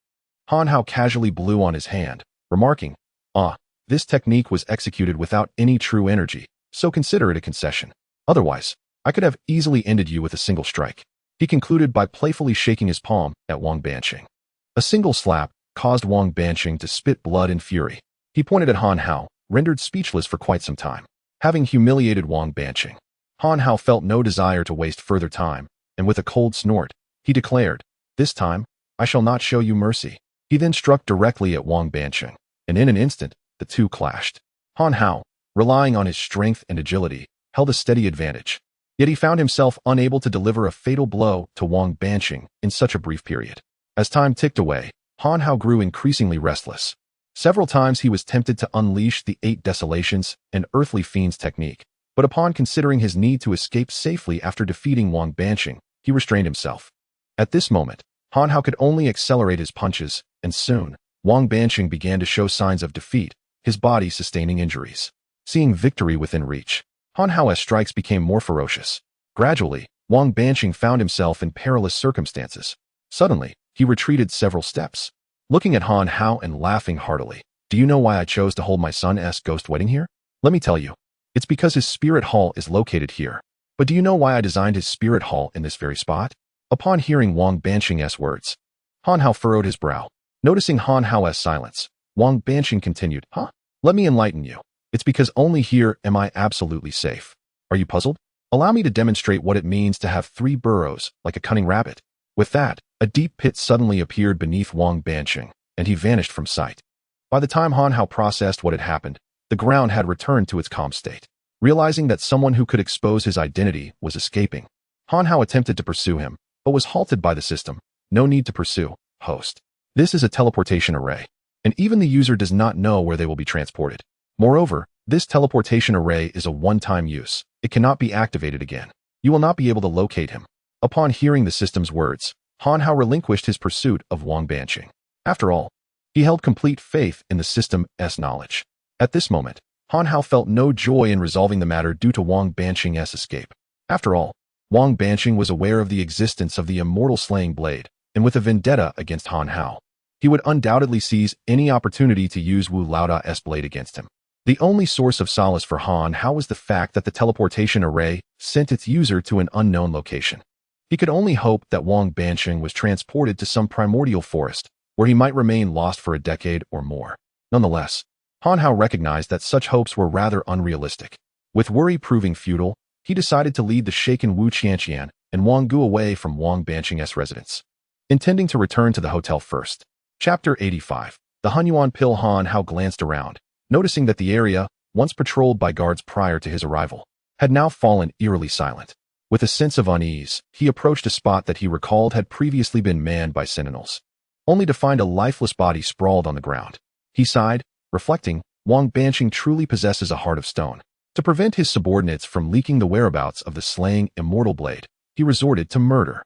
Han Hao casually blew on his hand, remarking, "This technique was executed without any true energy, so consider it a concession. Otherwise, I could have easily ended you with a single strike." He concluded by playfully shaking his palm at Wang Banqing. A single slap caused Wang Banqing to spit blood in fury. He pointed at Han Hao, rendered speechless for quite some time. Having humiliated Wang Banqing, Han Hao felt no desire to waste further time, and with a cold snort, he declared, "This time, I shall not show you mercy." He then struck directly at Wang Banqing, and in an instant, the two clashed. Han Hao, relying on his strength and agility, held a steady advantage. Yet he found himself unable to deliver a fatal blow to Wang Banqing in such a brief period. As time ticked away, Han Hao grew increasingly restless. Several times he was tempted to unleash the 8 Desolations and Earthly Fiends technique, but upon considering his need to escape safely after defeating Wang Banqing, he restrained himself. At this moment, Han Hao could only accelerate his punches, and soon, Wang Banqing began to show signs of defeat, his body sustaining injuries. Seeing victory within reach, Han Hao's strikes became more ferocious. Gradually, Wang Banqing found himself in perilous circumstances. Suddenly, he retreated several steps. Looking at Han Hao and laughing heartily, "Do you know why I chose to hold my son's ghost wedding here? Let me tell you. It's because his spirit hall is located here. But do you know why I designed his spirit hall in this very spot?" Upon hearing Wang Banqing's words, Han Hao furrowed his brow. Noticing Han Hao's silence, Wang Banqing continued, "Huh? Let me enlighten you. It's because only here am I absolutely safe. Are you puzzled? Allow me to demonstrate what it means to have 3 burrows, like a cunning rabbit." With that, a deep pit suddenly appeared beneath Wang Banqing, and he vanished from sight. By the time Han Hao processed what had happened, the ground had returned to its calm state. Realizing that someone who could expose his identity was escaping, Han Hao attempted to pursue him, but was halted by the system. "No need to pursue, host. This is a teleportation array, and even the user does not know where they will be transported. Moreover, this teleportation array is a one-time use. It cannot be activated again. You will not be able to locate him." Upon hearing the system's words, Han Hao relinquished his pursuit of Wang Banqing. After all, he held complete faith in the system's knowledge. At this moment, Han Hao felt no joy in resolving the matter due to Wang Banqing's escape. After all, Wang Banqing was aware of the existence of the immortal slaying blade, and with a vendetta against Han Hao, he would undoubtedly seize any opportunity to use Wu Laoda's blade against him. The only source of solace for Han Hao was the fact that the teleportation array sent its user to an unknown location. He could only hope that Wang Banqing was transported to some primordial forest, where he might remain lost for a decade or more. Nonetheless, Han Hao recognized that such hopes were rather unrealistic. With worry proving futile, he decided to lead the shaken Wu Qianqian and Wang Gu away from Wang Banqing's residence, intending to return to the hotel first. Chapter 85. The Hunyuan Pill. Han Hao glanced around, noticing that the area, once patrolled by guards prior to his arrival, had now fallen eerily silent. With a sense of unease, he approached a spot that he recalled had previously been manned by sentinels, only to find a lifeless body sprawled on the ground. He sighed, reflecting, Wang Banqing truly possesses a heart of stone. To prevent his subordinates from leaking the whereabouts of the slaying immortal blade, he resorted to murder.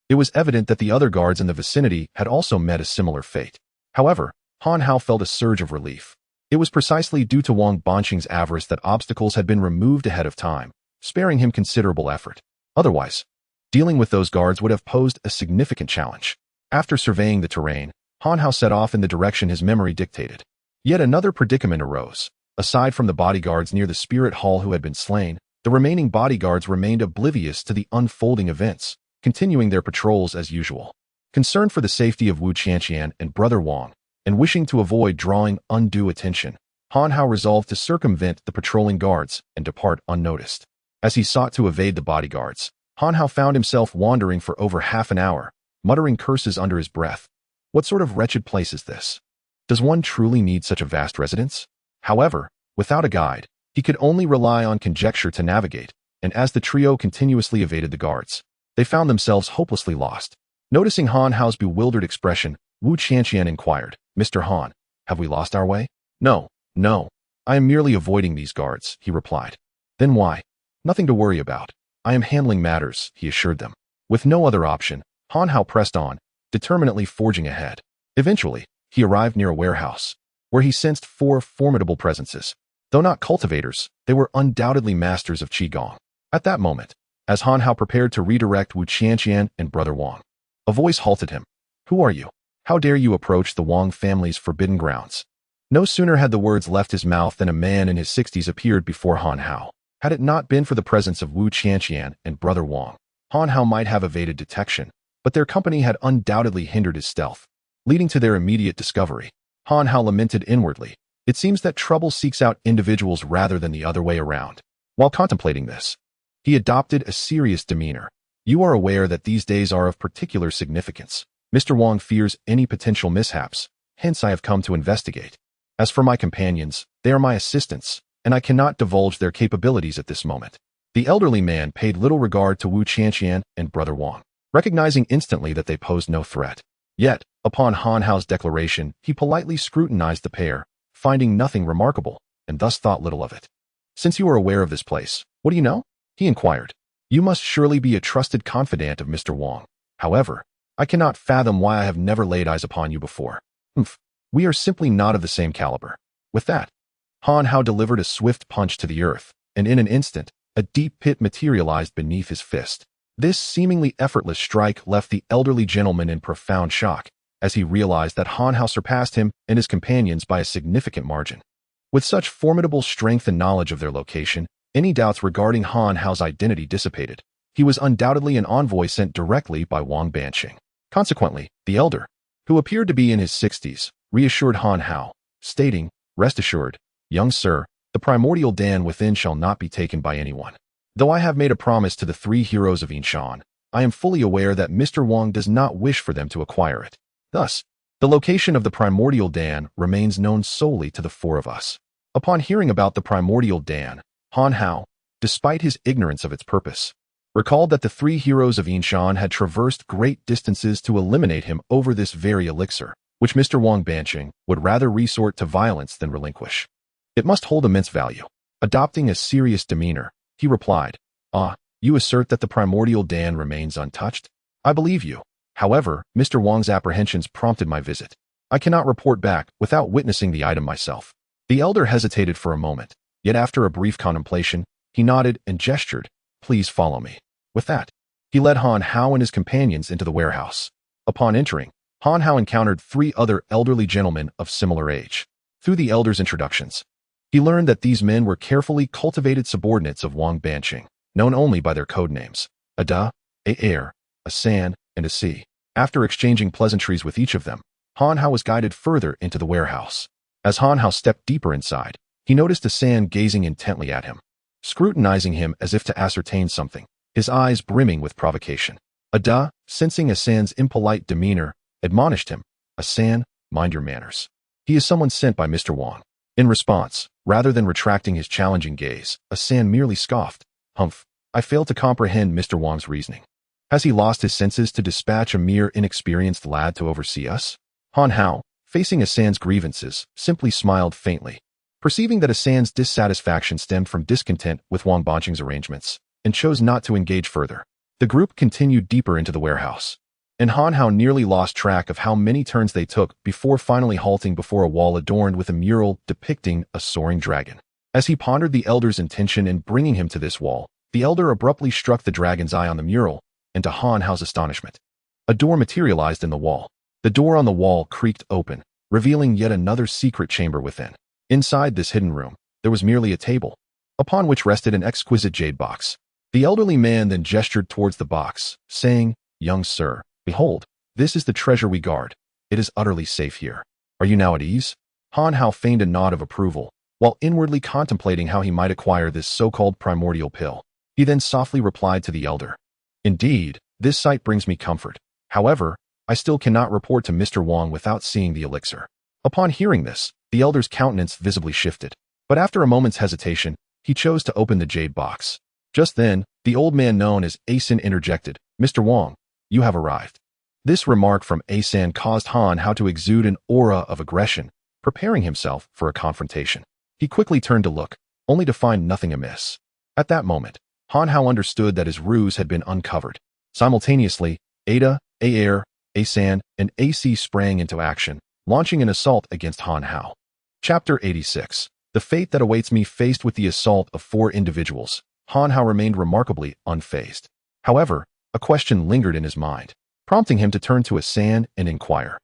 It was evident that the other guards in the vicinity had also met a similar fate. However, Han Hao felt a surge of relief. It was precisely due to Wang Banqing's avarice that obstacles had been removed ahead of time, sparing him considerable effort. Otherwise, dealing with those guards would have posed a significant challenge. After surveying the terrain, Han Hao set off in the direction his memory dictated. Yet another predicament arose. Aside from the bodyguards near the spirit hall who had been slain, the remaining bodyguards remained oblivious to the unfolding events, continuing their patrols as usual. Concerned for the safety of Wu Qianqian and Brother Wang, and wishing to avoid drawing undue attention, Han Hao resolved to circumvent the patrolling guards and depart unnoticed. As he sought to evade the bodyguards, Han Hao found himself wandering for over half an hour, muttering curses under his breath. What sort of wretched place is this? Does one truly need such a vast residence? However, without a guide, he could only rely on conjecture to navigate, and as the trio continuously evaded the guards, they found themselves hopelessly lost. Noticing Han Hao's bewildered expression, Wu Qianqian inquired, "Mr. Han, have we lost our way?" No, I am merely avoiding these guards," he replied. "Then why? Nothing to worry about. I am handling matters," he assured them. With no other option, Han Hao pressed on, determinedly forging ahead. Eventually, he arrived near a warehouse, where he sensed 4 formidable presences. Though not cultivators, they were undoubtedly masters of Qigong. At that moment, as Han Hao prepared to redirect Wu Qianqian and Brother Wang, a voice halted him. "Who are you? How dare you approach the Wang family's forbidden grounds?" No sooner had the words left his mouth than a man in his 60s appeared before Han Hao. Had it not been for the presence of Wu Qianqian and Brother Wang, Han Hao might have evaded detection, but their company had undoubtedly hindered his stealth, leading to their immediate discovery. Han Hao lamented inwardly. It seems that trouble seeks out individuals rather than the other way around. While contemplating this, he adopted a serious demeanor. "You are aware that these days are of particular significance. Mr. Wang fears any potential mishaps, hence I have come to investigate. As for my companions, they are my assistants, and I cannot divulge their capabilities at this moment. The elderly man paid little regard to Wu Qianqian and Brother Wang, recognizing instantly that they posed no threat. Yet, upon Han Hao's declaration, he politely scrutinized the pair, finding nothing remarkable, and thus thought little of it. "Since you are aware of this place, what do you know?" he inquired. "You must surely be a trusted confidant of Mr. Wang. However, I cannot fathom why I have never laid eyes upon you before. We are simply not of the same caliber." With that, Han Hao delivered a swift punch to the earth, and in an instant, a deep pit materialized beneath his fist. This seemingly effortless strike left the elderly gentleman in profound shock, as he realized that Han Hao surpassed him and his companions by a significant margin. With such formidable strength and knowledge of their location, any doubts regarding Han Hao's identity dissipated. He was undoubtedly an envoy sent directly by Wang Banqing. Consequently, the elder, who appeared to be in his 60s, reassured Han Hao, stating, "Rest assured, young sir, the primordial Dan within shall not be taken by anyone. Though I have made a promise to the three heroes of Yinshan, I am fully aware that Mr. Wang does not wish for them to acquire it. Thus, the location of the primordial Dan remains known solely to the four of us." Upon hearing about the primordial Dan, Han Hao, despite his ignorance of its purpose, recalled that the three heroes of Yinshan had traversed great distances to eliminate him over this very elixir, which Mr. Wang Banqing would rather resort to violence than relinquish. It must hold immense value. Adopting a serious demeanor, he replied, "You assert that the primordial Dan remains untouched? I believe you. However, Mr. Wang's apprehensions prompted my visit. I cannot report back without witnessing the item myself." The elder hesitated for a moment, yet after a brief contemplation, he nodded and gestured, "Please follow me." With that, he led Han Hao and his companions into the warehouse. Upon entering, Han Hao encountered three other elderly gentlemen of similar age. Through the elder's introductions, he learned that these men were carefully cultivated subordinates of Wang Banqing, known only by their code names, a Da, a Air, a San, and a Si. After exchanging pleasantries with each of them, Han Hao was guided further into the warehouse. As Han Hao stepped deeper inside, he noticed a San gazing intently at him, scrutinizing him as if to ascertain something, his eyes brimming with provocation. A Da, sensing a San's impolite demeanor, admonished him, "A San, mind your manners. He is someone sent by Mr. Wang." In response, rather than retracting his challenging gaze, a San merely scoffed, "Humph, I fail to comprehend Mr. Wang's reasoning. Has he lost his senses to dispatch a mere inexperienced lad to oversee us?" Han Hao, facing a San's grievances, simply smiled faintly, perceiving that a San's dissatisfaction stemmed from discontent with Wang Banqing's arrangements, and chose not to engage further. The group continued deeper into the warehouse, and Han Hao nearly lost track of how many turns they took before finally halting before a wall adorned with a mural depicting a soaring dragon. As he pondered the elder's intention in bringing him to this wall, the elder abruptly struck the dragon's eye on the mural, and to Han Hao's astonishment, a door materialized in the wall. The door on the wall creaked open, revealing yet another secret chamber within. Inside this hidden room, there was merely a table, upon which rested an exquisite jade box. The elderly man then gestured towards the box, saying, "Young sir, behold, this is the treasure we guard. It is utterly safe here. Are you now at ease?" Han Hao feigned a nod of approval, while inwardly contemplating how he might acquire this so-called primordial pill. He then softly replied to the elder, "Indeed, this sight brings me comfort. However, I still cannot report to Mr. Wang without seeing the elixir." Upon hearing this, the elder's countenance visibly shifted, but after a moment's hesitation, he chose to open the jade box. Just then, the old man known as Asen interjected, "Mr. Wang, you have arrived." This remark from Asen caused Han Hao to exude an aura of aggression, preparing himself for a confrontation. He quickly turned to look, only to find nothing amiss. At that moment, Han Hao understood that his ruse had been uncovered. Simultaneously, Ada, Air, Asan, and AC sprang into action, launching an assault against Han Hao. Chapter 86. The fate that awaits me. Faced with the assault of four individuals, Han Hao remained remarkably unfazed. However, a question lingered in his mind, prompting him to turn to Asan and inquire,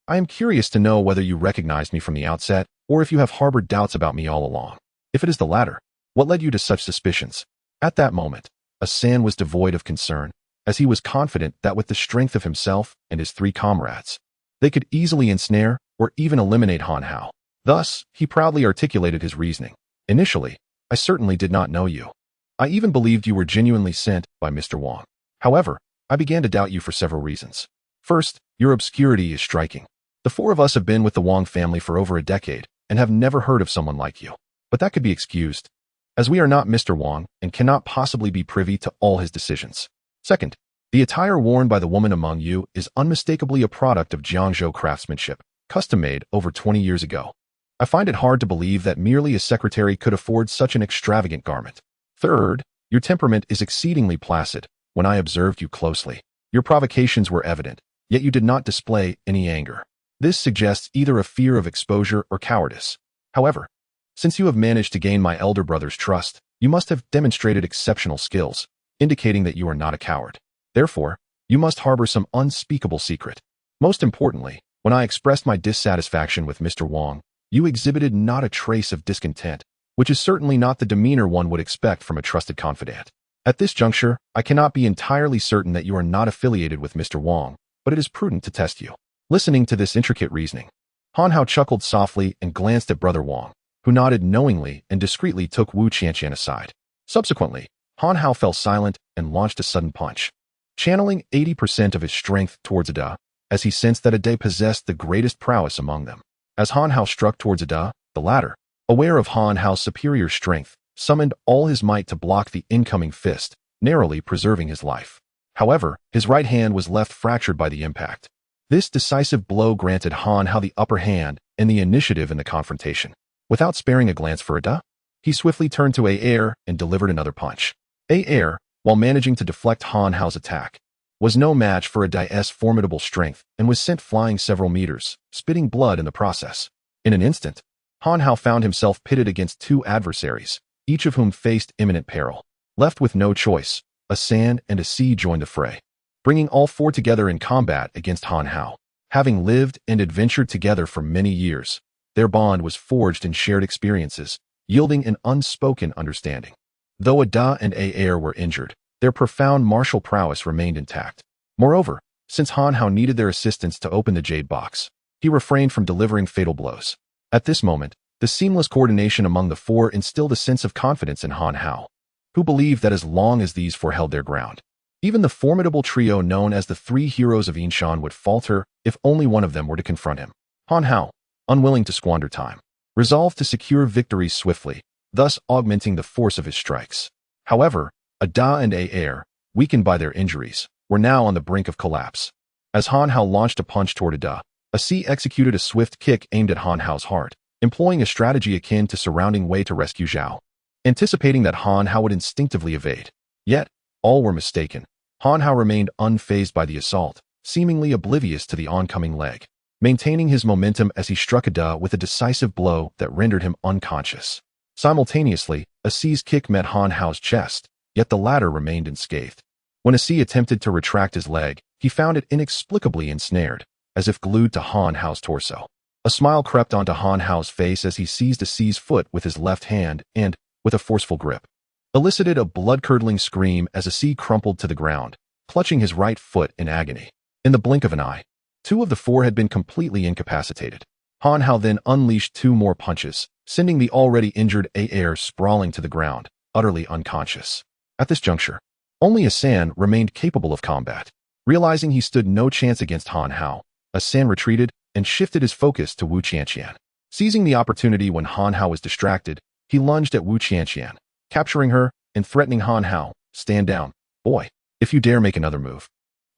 "I am curious to know whether you recognized me from the outset, or if you have harbored doubts about me all along. If it is the latter, what led you to such suspicions?" At that moment, Asan was devoid of concern, as he was confident that with the strength of himself and his three comrades, they could easily ensnare or even eliminate Han Hao. Thus, he proudly articulated his reasoning. "Initially, I certainly did not know you. I even believed you were genuinely sent by Mr. Wang. However, I began to doubt you for several reasons. First, your obscurity is striking. The four of us have been with the Wang family for over a decade and have never heard of someone like you. But that could be excused, as we are not Mr. Wang and cannot possibly be privy to all his decisions. Second, the attire worn by the woman among you is unmistakably a product of Jiangzhou craftsmanship, custom-made over 20 years ago. I find it hard to believe that merely a secretary could afford such an extravagant garment. Third, your temperament is exceedingly placid. When I observed you closely, your provocations were evident, yet you did not display any anger. This suggests either a fear of exposure or cowardice. However, since you have managed to gain my elder brother's trust, you must have demonstrated exceptional skills, indicating that you are not a coward. Therefore, you must harbor some unspeakable secret. Most importantly, when I expressed my dissatisfaction with Mr. Wang, you exhibited not a trace of discontent, which is certainly not the demeanor one would expect from a trusted confidant. At this juncture, I cannot be entirely certain that you are not affiliated with Mr. Wang, but it is prudent to test you. Listening to this intricate reasoning, Han Hao chuckled softly and glanced at Brother Wang, who nodded knowingly and discreetly took Wu Qianqian aside. Subsequently, Han Hao fell silent and launched a sudden punch, channeling 80% of his strength towards Ada, as he sensed that Ada possessed the greatest prowess among them. As Han Hao struck towards Ada, the latter, aware of Han Hao's superior strength, summoned all his might to block the incoming fist, narrowly preserving his life. However, his right hand was left fractured by the impact. This decisive blow granted Han Hao the upper hand and the initiative in the confrontation. Without sparing a glance for Ada, he swiftly turned to A-Air and delivered another punch. A-Air, while managing to deflect Han Hao's attack, was no match for Ada's formidable strength and was sent flying several meters, spitting blood in the process. In an instant, Han Hao found himself pitted against two adversaries, each of whom faced imminent peril. Left with no choice, a San and a Si joined the fray, bringing all four together in combat against Han Hao. Having lived and adventured together for many years, their bond was forged in shared experiences, yielding an unspoken understanding. Though Ada and A-Air were injured, their profound martial prowess remained intact. Moreover, since Han Hao needed their assistance to open the jade box, he refrained from delivering fatal blows. At this moment, the seamless coordination among the four instilled a sense of confidence in Han Hao, who believed that as long as these four held their ground, even the formidable trio known as the Three Heroes of Yinshan would falter if only one of them were to confront him. Han Hao, unwilling to squander time, resolved to secure victories swiftly, thus augmenting the force of his strikes. However, Ada and A-Air, weakened by their injuries, were now on the brink of collapse. As Han Hao launched a punch toward Ada, a Si executed a swift kick aimed at Han Hao's heart, employing a strategy akin to surrounding Wei to rescue Zhao, anticipating that Han Hao would instinctively evade. Yet, all were mistaken. Han Hao remained unfazed by the assault, seemingly oblivious to the oncoming leg, maintaining his momentum as he struck Ada with a decisive blow that rendered him unconscious. Simultaneously, a Si's kick met Han Hao's chest, yet the latter remained unscathed. When a Si attempted to retract his leg, he found it inexplicably ensnared, as if glued to Han Hao's torso. A smile crept onto Han Hao's face as he seized a Si's foot with his left hand and, with a forceful grip, elicited a blood-curdling scream as a Si crumpled to the ground, clutching his right foot in agony. In the blink of an eye, two of the four had been completely incapacitated. Han Hao then unleashed two more punches, sending the already injured A-Air sprawling to the ground, utterly unconscious. At this juncture, only a San remained capable of combat. Realizing he stood no chance against Han Hao, a San retreated and shifted his focus to Wu Qianqian. Seizing the opportunity when Han Hao was distracted, he lunged at Wu Qianqian, capturing her and threatening Han Hao, "Stand down, boy. If you dare make another move,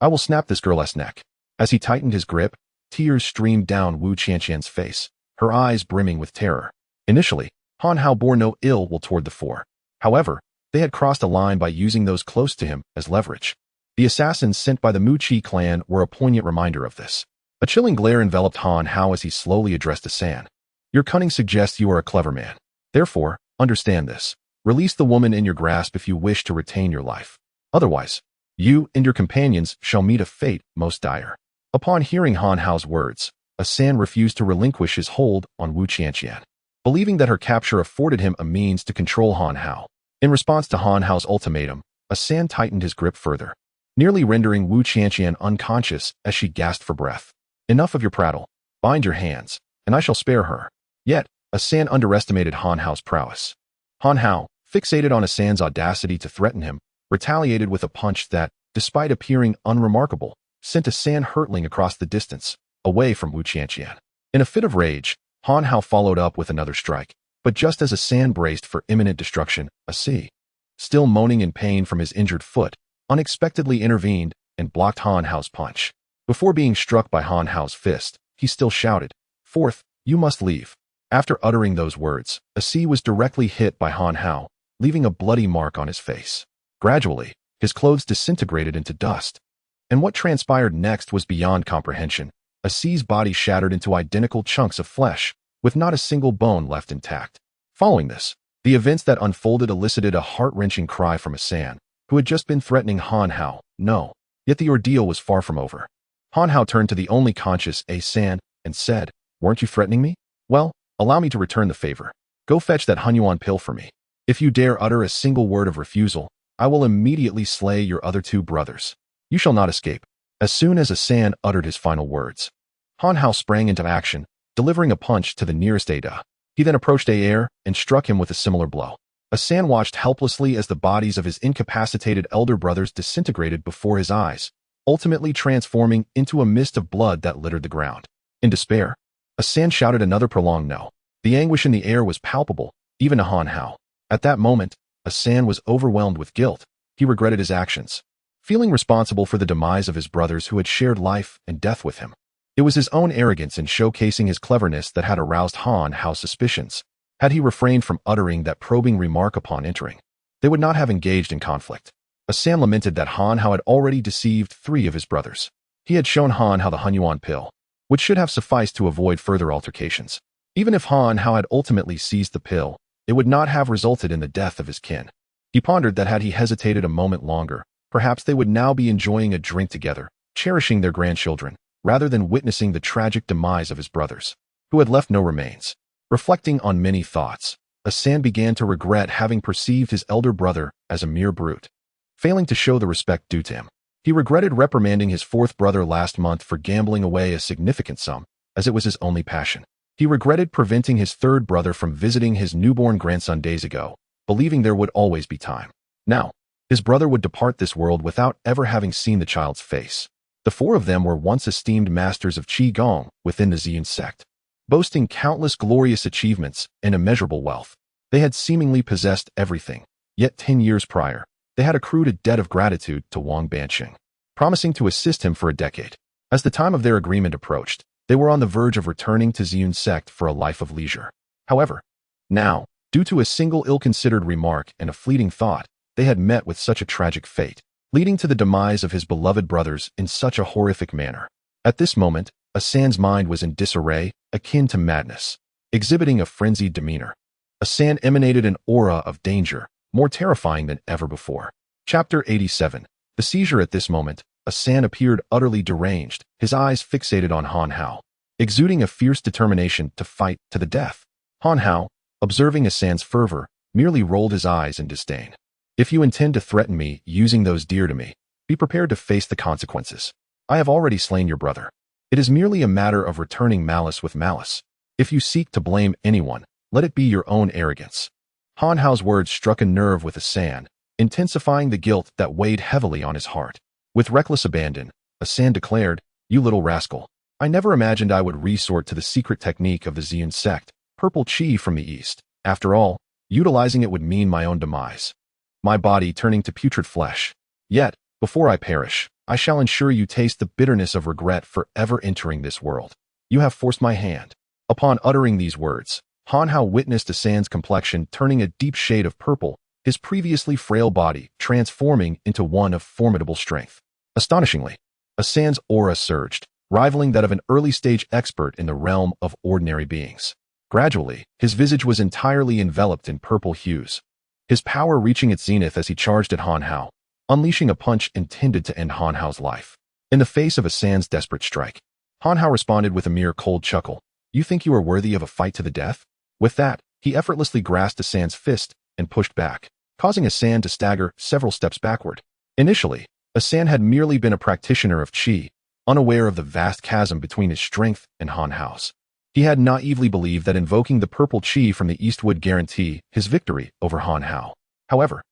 I will snap this girl's neck." As he tightened his grip, tears streamed down Wu Qianqian's face, her eyes brimming with terror. Initially, Han Hao bore no ill will toward the four. However, they had crossed a line by using those close to him as leverage. The assassins sent by the Mu Chi clan were a poignant reminder of this. A chilling glare enveloped Han Hao as he slowly addressed the San. "Your cunning suggests you are a clever man. Therefore, understand this. Release the woman in your grasp if you wish to retain your life. Otherwise, you and your companions shall meet a fate most dire." Upon hearing Han Hao's words, a San refused to relinquish his hold on Wu Qianqian, believing that her capture afforded him a means to control Han Hao. In response to Han Hao's ultimatum, a San tightened his grip further, nearly rendering Wu Qianqian unconscious as she gasped for breath. "Enough of your prattle. Bind your hands, and I shall spare her." Yet, a San underestimated Han Hao's prowess. Han Hao, fixated on a San's audacity to threaten him, retaliated with a punch that, despite appearing unremarkable, sent a sand hurtling across the distance, away from Wu Qianqian. In a fit of rage, Han Hao followed up with another strike, but just as a sand braced for imminent destruction, a sea, still moaning in pain from his injured foot, unexpectedly intervened and blocked Han Hao's punch. Before being struck by Han Hao's fist, he still shouted, "Fourth, you must leave." After uttering those words, a sea was directly hit by Han Hao, leaving a bloody mark on his face. Gradually, his clothes disintegrated into dust. And what transpired next was beyond comprehension. A sea's body shattered into identical chunks of flesh, with not a single bone left intact. Following this, the events that unfolded elicited a heart-wrenching cry from a San, who had just been threatening Han Hao. No, yet the ordeal was far from over. Han Hao turned to the only conscious San and said, "Weren't you threatening me? Well, allow me to return the favor. Go fetch that Hunyuan pill for me. If you dare utter a single word of refusal, I will immediately slay your other two brothers. You shall not escape." As soon as a San uttered his final words, Han Hao sprang into action, delivering a punch to the nearest Ada. He then approached Aer and struck him with a similar blow. A San watched helplessly as the bodies of his incapacitated elder brothers disintegrated before his eyes, ultimately transforming into a mist of blood that littered the ground. In despair, a San shouted another prolonged no. The anguish in the air was palpable, even to Han Hao. At that moment, a San was overwhelmed with guilt. He regretted his actions, feeling responsible for the demise of his brothers who had shared life and death with him. It was his own arrogance in showcasing his cleverness that had aroused Han Hao's suspicions. Had he refrained from uttering that probing remark upon entering, they would not have engaged in conflict. A San lamented that Han Hao had already deceived 3 of his brothers. He had shown Han Hao the Hunyuan pill, which should have sufficed to avoid further altercations. Even if Han Hao had ultimately seized the pill, it would not have resulted in the death of his kin. He pondered that had he hesitated a moment longer, perhaps they would now be enjoying a drink together, cherishing their grandchildren, rather than witnessing the tragic demise of his brothers, who had left no remains. Reflecting on many thoughts, a San began to regret having perceived his elder brother as a mere brute, failing to show the respect due to him. He regretted reprimanding his 4th brother last month for gambling away a significant sum, as it was his only passion. He regretted preventing his 3rd brother from visiting his newborn grandson days ago, believing there would always be time. Now, his brother would depart this world without ever having seen the child's face. The 4 of them were once esteemed masters of Qigong within the Ziyun sect, boasting countless glorious achievements and immeasurable wealth. They had seemingly possessed everything, yet 10 years prior, they had accrued a debt of gratitude to Wang Banqing, promising to assist him for a decade. As the time of their agreement approached, they were on the verge of returning to Ziyun sect for a life of leisure. However, now, due to a single ill-considered remark and a fleeting thought, they had met with such a tragic fate, leading to the demise of his beloved brothers in such a horrific manner. At this moment, a San's mind was in disarray, akin to madness, exhibiting a frenzied demeanor. A San emanated an aura of danger, more terrifying than ever before. Chapter 87. The seizure. At this moment, a San appeared utterly deranged, his eyes fixated on Han Hao, exuding a fierce determination to fight to the death. Han Hao, observing a San's fervor, merely rolled his eyes in disdain. "If you intend to threaten me using those dear to me, be prepared to face the consequences. I have already slain your brother. It is merely a matter of returning malice with malice. If you seek to blame anyone, let it be your own arrogance." Han Hao's words struck a nerve with a San, intensifying the guilt that weighed heavily on his heart. With reckless abandon, a San declared, "You little rascal. I never imagined I would resort to the secret technique of the Ziyun sect, purple qi from the east. After all, utilizing it would mean my own demise, my body turning to putrid flesh. Yet, before I perish, I shall ensure you taste the bitterness of regret for ever entering this world. You have forced my hand." Upon uttering these words, Han Hao witnessed a San's complexion turning a deep shade of purple, his previously frail body transforming into one of formidable strength. Astonishingly, a San's aura surged, rivaling that of an early-stage expert in the realm of ordinary beings. Gradually, his visage was entirely enveloped in purple hues, his power reaching its zenith as he charged at Han Hao, unleashing a punch intended to end Han Hao's life. In the face of a San's desperate strike, Han Hao responded with a mere cold chuckle. "You think you are worthy of a fight to the death?" With that, he effortlessly grasped a San's fist and pushed back, causing a San to stagger several steps backward. Initially, a San had merely been a practitioner of Qi, unaware of the vast chasm between his strength and Han Hao's. He had naively believed that invoking the purple qi from the east would guarantee his victory over Han Hao. However,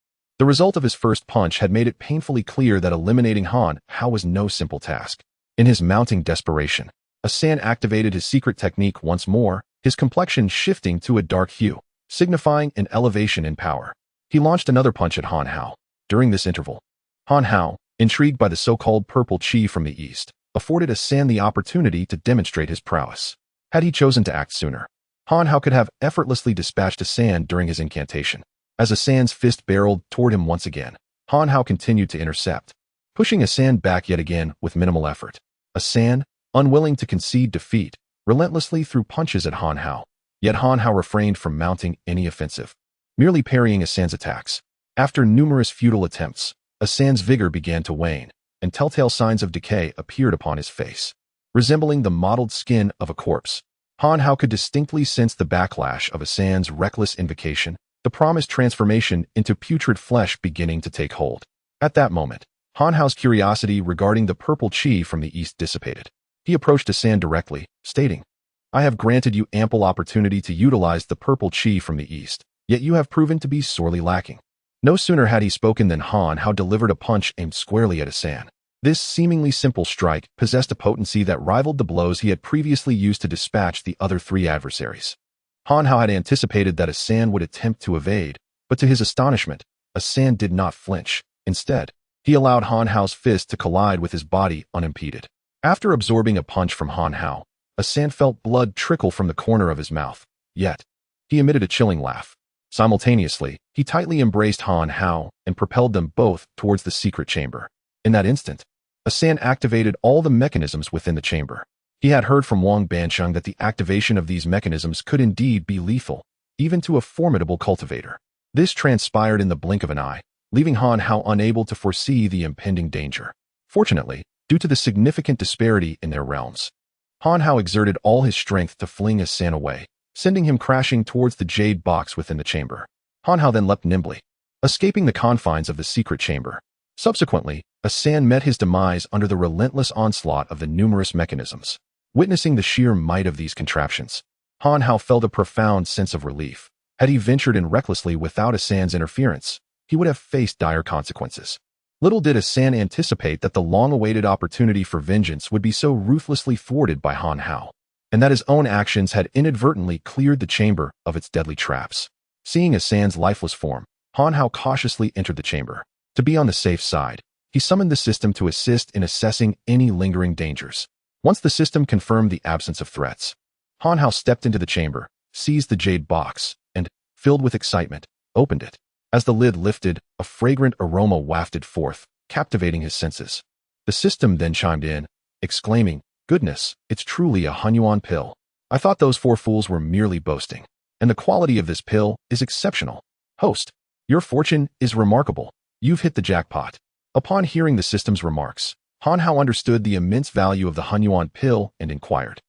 The result of his first punch had made it painfully clear that eliminating Han Hao was no simple task. In his mounting desperation, San activated his secret technique once more, his complexion shifting to a dark hue, signifying an elevation in power. He launched another punch at Han Hao. During this interval, Han Hao, intrigued by the so-called purple chi from the east, afforded San the opportunity to demonstrate his prowess. Had he chosen to act sooner, Han Hao could have effortlessly dispatched San during his incantation. As San's fist barreled toward him once again, Han Hao continued to intercept, pushing San back yet again with minimal effort. San, unwilling to concede defeat, relentlessly threw punches at Han Hao, yet Han Hao refrained from mounting any offensive, merely parrying San's attacks. After numerous futile attempts, San's vigor began to wane, and telltale signs of decay appeared upon his face. Resembling the mottled skin of a corpse, Han Hao could distinctly sense the backlash of San's reckless invocation, the promised transformation into putrid flesh beginning to take hold. At that moment, Han Hao's curiosity regarding the purple chi from the east dissipated. He approached San directly, stating, "I have granted you ample opportunity to utilize the purple chi from the east, yet you have proven to be sorely lacking." No sooner had he spoken than Han Hao delivered a punch aimed squarely at San. This seemingly simple strike possessed a potency that rivaled the blows he had previously used to dispatch the other three adversaries. Han Hao had anticipated that San would attempt to evade, but to his astonishment, San did not flinch. Instead, he allowed Han Hao's fist to collide with his body unimpeded. After absorbing a punch from Han Hao, San felt blood trickle from the corner of his mouth. Yet, he emitted a chilling laugh. Simultaneously, he tightly embraced Han Hao and propelled them both towards the secret chamber. In that instant, San activated all the mechanisms within the chamber. He had heard from Wang Bansheng that the activation of these mechanisms could indeed be lethal, even to a formidable cultivator. This transpired in the blink of an eye, leaving Han Hao unable to foresee the impending danger. Fortunately, due to the significant disparity in their realms, Han Hao exerted all his strength to fling San away, sending him crashing towards the jade box within the chamber. Han Hao then leapt nimbly, escaping the confines of the secret chamber. Subsequently, San met his demise under the relentless onslaught of the numerous mechanisms. Witnessing the sheer might of these contraptions, Han Hao felt a profound sense of relief. Had he ventured in recklessly without San's interference, he would have faced dire consequences. Little did San anticipate that the long-awaited opportunity for vengeance would be so ruthlessly thwarted by Han Hao, and that his own actions had inadvertently cleared the chamber of its deadly traps. Seeing San's lifeless form, Han Hao cautiously entered the chamber. To be on the safe side, he summoned the system to assist in assessing any lingering dangers. Once the system confirmed the absence of threats, Han Hao stepped into the chamber, seized the jade box, and, filled with excitement, opened it. As the lid lifted, a fragrant aroma wafted forth, captivating his senses. The system then chimed in, exclaiming, "Goodness, it's truly a Hunyuan pill. I thought those four fools were merely boasting. And the quality of this pill is exceptional. Host, your fortune is remarkable. You've hit the jackpot." Upon hearing the system's remarks, Han Hao understood the immense value of the Hunyuan pill and inquired,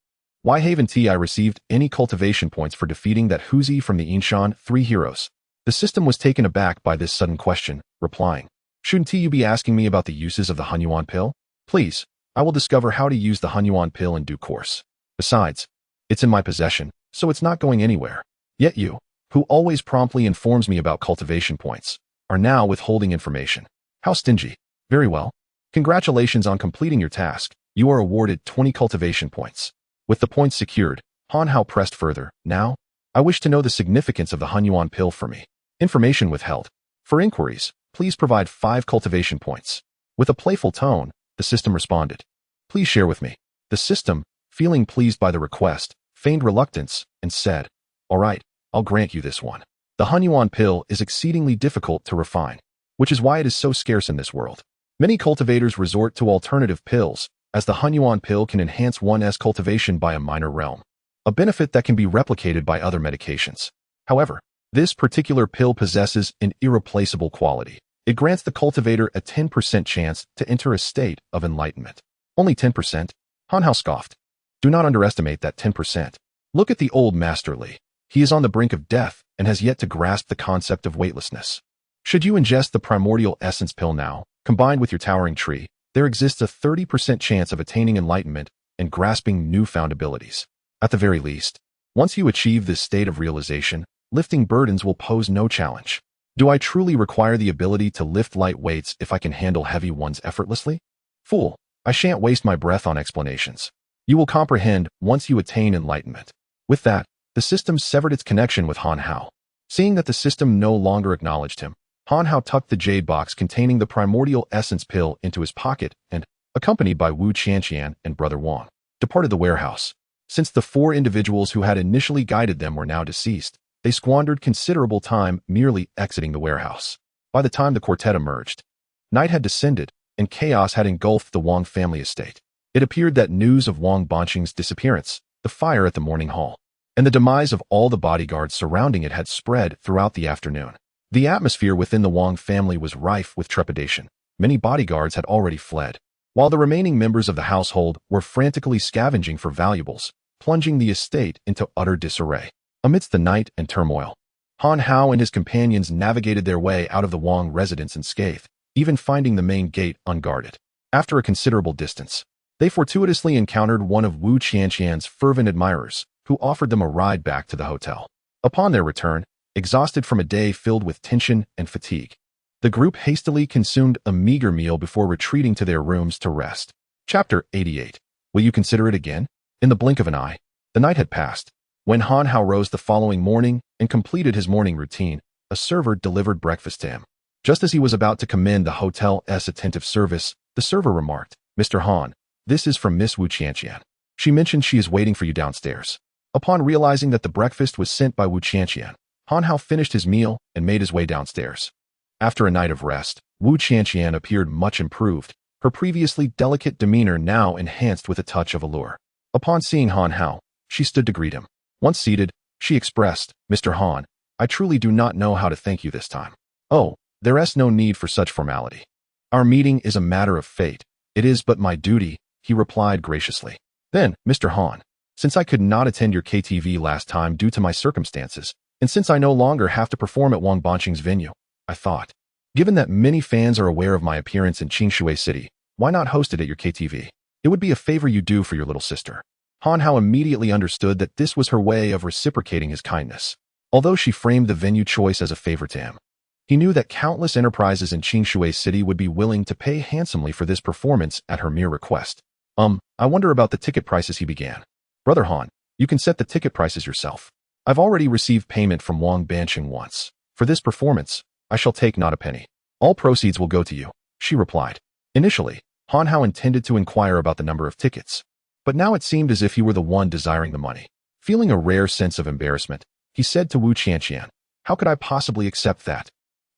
"Why haven't I received any cultivation points for defeating that Huzi from the Yinshan 3 heroes?" The system was taken aback by this sudden question, replying, "Shouldn't you be asking me about the uses of the Hunyuan pill? Please, I will discover how to use the Hunyuan pill in due course. Besides, it's in my possession, so it's not going anywhere. Yet you, who always promptly informs me about cultivation points, are now withholding information. How stingy. Very well. Congratulations on completing your task. You are awarded 20 cultivation points." With the points secured, Han Hao pressed further. "Now, I wish to know the significance of the Hunyuan pill for me. Information withheld. For inquiries, please provide 5 cultivation points." With a playful tone, the system responded, "Please share with me." The system, feeling pleased by the request, feigned reluctance and said, "All right, I'll grant you this one. The Hunyuan pill is exceedingly difficult to refine, which is why it is so scarce in this world. Many cultivators resort to alternative pills, as the Hunyuan pill can enhance one's cultivation by a minor realm, a benefit that can be replicated by other medications. However, this particular pill possesses an irreplaceable quality. It grants the cultivator a 10% chance to enter a state of enlightenment." "Only 10%? Han Hao scoffed. "Do not underestimate that 10%. Look at the old Master Li. He is on the brink of death and has yet to grasp the concept of weightlessness. Should you ingest the primordial essence pill now, combined with your towering tree, there exists a 30% chance of attaining enlightenment and grasping newfound abilities. At the very least, once you achieve this state of realization, lifting burdens will pose no challenge. Do I truly require the ability to lift light weights if I can handle heavy ones effortlessly? Fool, I shan't waste my breath on explanations. You will comprehend once you attain enlightenment. With that, the system severed its connection with Han Hao. Seeing that the system no longer acknowledged him, Han Hao tucked the jade box containing the primordial essence pill into his pocket and, accompanied by Wu Qianqian and Brother Wang, departed the warehouse. Since the 4 individuals who had initially guided them were now deceased, they squandered considerable time merely exiting the warehouse. By the time the quartet emerged, night had descended, and chaos had engulfed the Wang family estate. It appeared that news of Wang Banqing's disappearance, the fire at the morning hall, and the demise of all the bodyguards surrounding it had spread throughout the afternoon. The atmosphere within the Wang family was rife with trepidation. Many bodyguards had already fled, while the remaining members of the household were frantically scavenging for valuables, plunging the estate into utter disarray. Amidst the night and turmoil, Han Hao and his companions navigated their way out of the Wang residence unscathed, even finding the main gate unguarded. After a considerable distance, they fortuitously encountered one of Wu Qianqian's fervent admirers, who offered them a ride back to the hotel. Upon their return, exhausted from a day filled with tension and fatigue, the group hastily consumed a meager meal before retreating to their rooms to rest. Chapter 88. Will you consider it again? In the blink of an eye, the night had passed. When Han Hao rose the following morning and completed his morning routine, a server delivered breakfast to him. Just as he was about to commend the hotel's attentive service, the server remarked, "Mr. Han, this is from Miss Wu Qianqian. She mentioned she is waiting for you downstairs." Upon realizing that the breakfast was sent by Wu Qianqian, Han Hao finished his meal and made his way downstairs. After a night of rest, Wu Qianqian appeared much improved, her previously delicate demeanor now enhanced with a touch of allure. Upon seeing Han Hao, she stood to greet him. Once seated, she expressed, "Mr. Han, I truly do not know how to thank you this time." "Oh, there is no need for such formality. Our meeting is a matter of fate. It is but my duty," he replied graciously. "Then, Mr. Han, since I could not attend your KTV last time due to my circumstances, and since I no longer have to perform at Wang Banqing's venue, I thought, given that many fans are aware of my appearance in Qingshui City, why not host it at your KTV? It would be a favor you do for your little sister." Han Hao immediately understood that this was her way of reciprocating his kindness. Although she framed the venue choice as a favor to him, he knew that countless enterprises in Qingshui City would be willing to pay handsomely for this performance at her mere request. I wonder about the ticket prices," he began. "Brother Han, you can set the ticket prices yourself. I've already received payment from Wang Banqing once. For this performance, I shall take not a penny. All proceeds will go to you," she replied. Initially, Han Hao intended to inquire about the number of tickets, but now it seemed as if he were the one desiring the money. Feeling a rare sense of embarrassment, he said to Wu Qianqian, "How could I possibly accept that?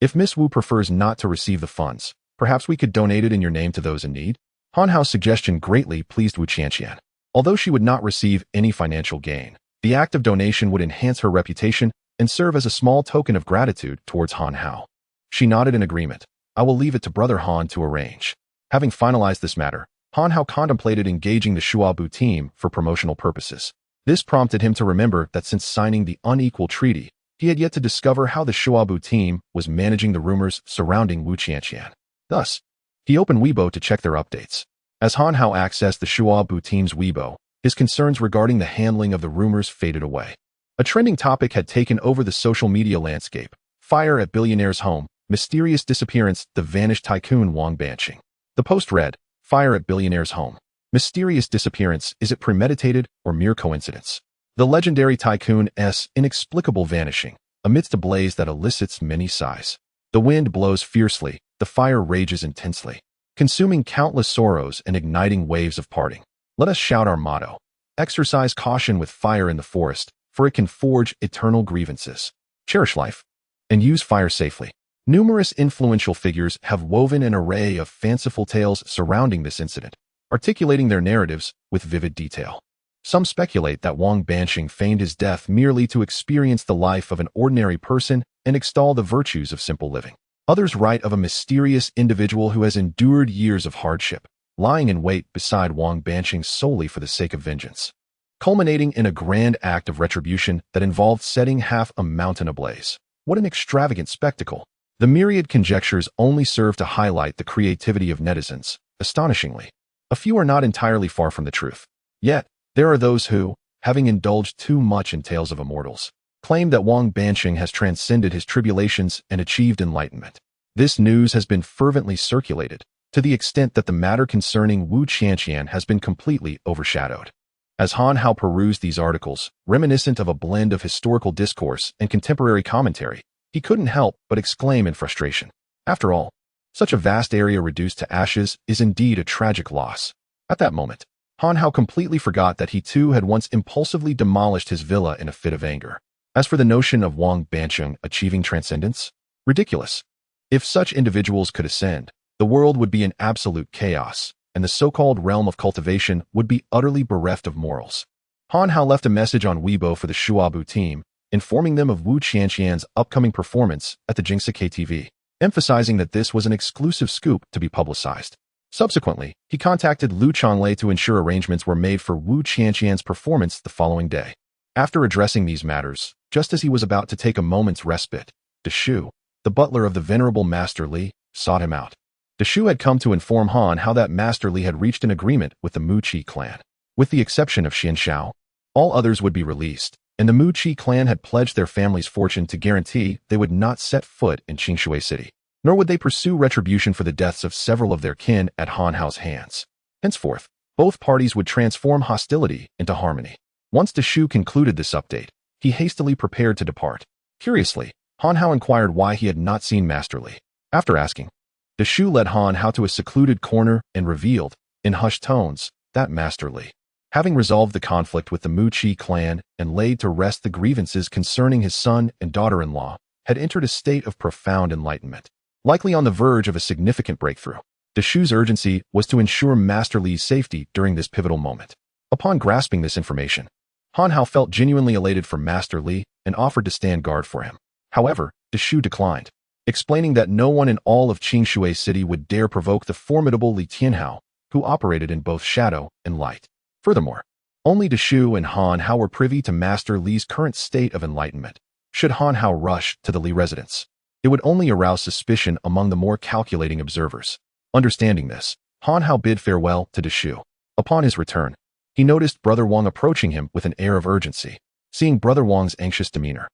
If Miss Wu prefers not to receive the funds, perhaps we could donate it in your name to those in need." Han Hao's suggestion greatly pleased Wu Qianqian. Although she would not receive any financial gain, the act of donation would enhance her reputation and serve as a small token of gratitude towards Han Hao. She nodded in agreement. "I will leave it to Brother Han to arrange." Having finalized this matter, Han Hao contemplated engaging the Shuabu team for promotional purposes. This prompted him to remember that since signing the unequal treaty, he had yet to discover how the Shuabu team was managing the rumors surrounding Wu Qianqian. Thus, he opened Weibo to check their updates. As Han Hao accessed the Shuabu team's Weibo, his concerns regarding the handling of the rumors faded away. A trending topic had taken over the social media landscape: fire at billionaire's home, mysterious disappearance, the vanished tycoon Wang Banqing. The post read, "Fire at billionaire's home. Mysterious disappearance, is it premeditated or mere coincidence? The legendary tycoon's inexplicable vanishing, amidst a blaze that elicits many sighs. The wind blows fiercely, the fire rages intensely, consuming countless sorrows and igniting waves of parting. Let us shout our motto: exercise caution with fire in the forest, for it can forge eternal grievances. Cherish life and use fire safely." Numerous influential figures have woven an array of fanciful tales surrounding this incident, articulating their narratives with vivid detail. Some speculate that Wang Banqing feigned his death merely to experience the life of an ordinary person and extol the virtues of simple living. Others write of a mysterious individual who has endured years of hardship, lying in wait beside Wang Banqing solely for the sake of vengeance, culminating in a grand act of retribution that involved setting half a mountain ablaze. What an extravagant spectacle! The myriad conjectures only serve to highlight the creativity of netizens. Astonishingly, a few are not entirely far from the truth. Yet, there are those who, having indulged too much in tales of immortals, claimed that Wang Banqing has transcended his tribulations and achieved enlightenment. This news has been fervently circulated, to the extent that the matter concerning Wu Qianqian has been completely overshadowed. As Han Hao perused these articles, reminiscent of a blend of historical discourse and contemporary commentary, he couldn't help but exclaim in frustration. After all, such a vast area reduced to ashes is indeed a tragic loss. At that moment, Han Hao completely forgot that he too had once impulsively demolished his villa in a fit of anger. As for the notion of Wang Banqing achieving transcendence, ridiculous. If such individuals could ascend, the world would be in absolute chaos, and the so-called realm of cultivation would be utterly bereft of morals. Han Hao left a message on Weibo for the Shuabu team, informing them of Wu Qianqian's upcoming performance at the Jingsi KTV, emphasizing that this was an exclusive scoop to be publicized. Subsequently, he contacted Lu Chonglei to ensure arrangements were made for Wu Qianqian's performance the following day. After addressing these matters, just as he was about to take a moment's respite, Deshu, the butler of the venerable Master Li, sought him out. Deshu had come to inform Han how that Master Li had reached an agreement with the Mu Qi clan. With the exception of Xian Xiao, all others would be released, and the Mu Qi clan had pledged their family's fortune to guarantee they would not set foot in Qingshui City, nor would they pursue retribution for the deaths of several of their kin at Han Hao's hands. Henceforth, both parties would transform hostility into harmony. Once Deshu concluded this update, he hastily prepared to depart. Curiously, Han Hao inquired why he had not seen Master Li. After asking, Deshu led Han Hao to a secluded corner and revealed, in hushed tones, that Master Li, having resolved the conflict with the Mu Qi clan and laid to rest the grievances concerning his son and daughter-in-law, had entered a state of profound enlightenment, likely on the verge of a significant breakthrough. Deshu's urgency was to ensure Master Li's safety during this pivotal moment. Upon grasping this information, Han Hao felt genuinely elated for Master Li and offered to stand guard for him. However, Deshu declined, explaining that no one in all of Qingshui City would dare provoke the formidable Li Tianhao, who operated in both shadow and light. Furthermore, only Deshu and Han Hao were privy to Master Li's current state of enlightenment. Should Han Hao rush to the Li residence, it would only arouse suspicion among the more calculating observers. Understanding this, Han Hao bid farewell to Deshu. Upon his return, he noticed Brother Wang approaching him with an air of urgency. Seeing Brother Wang's anxious demeanor,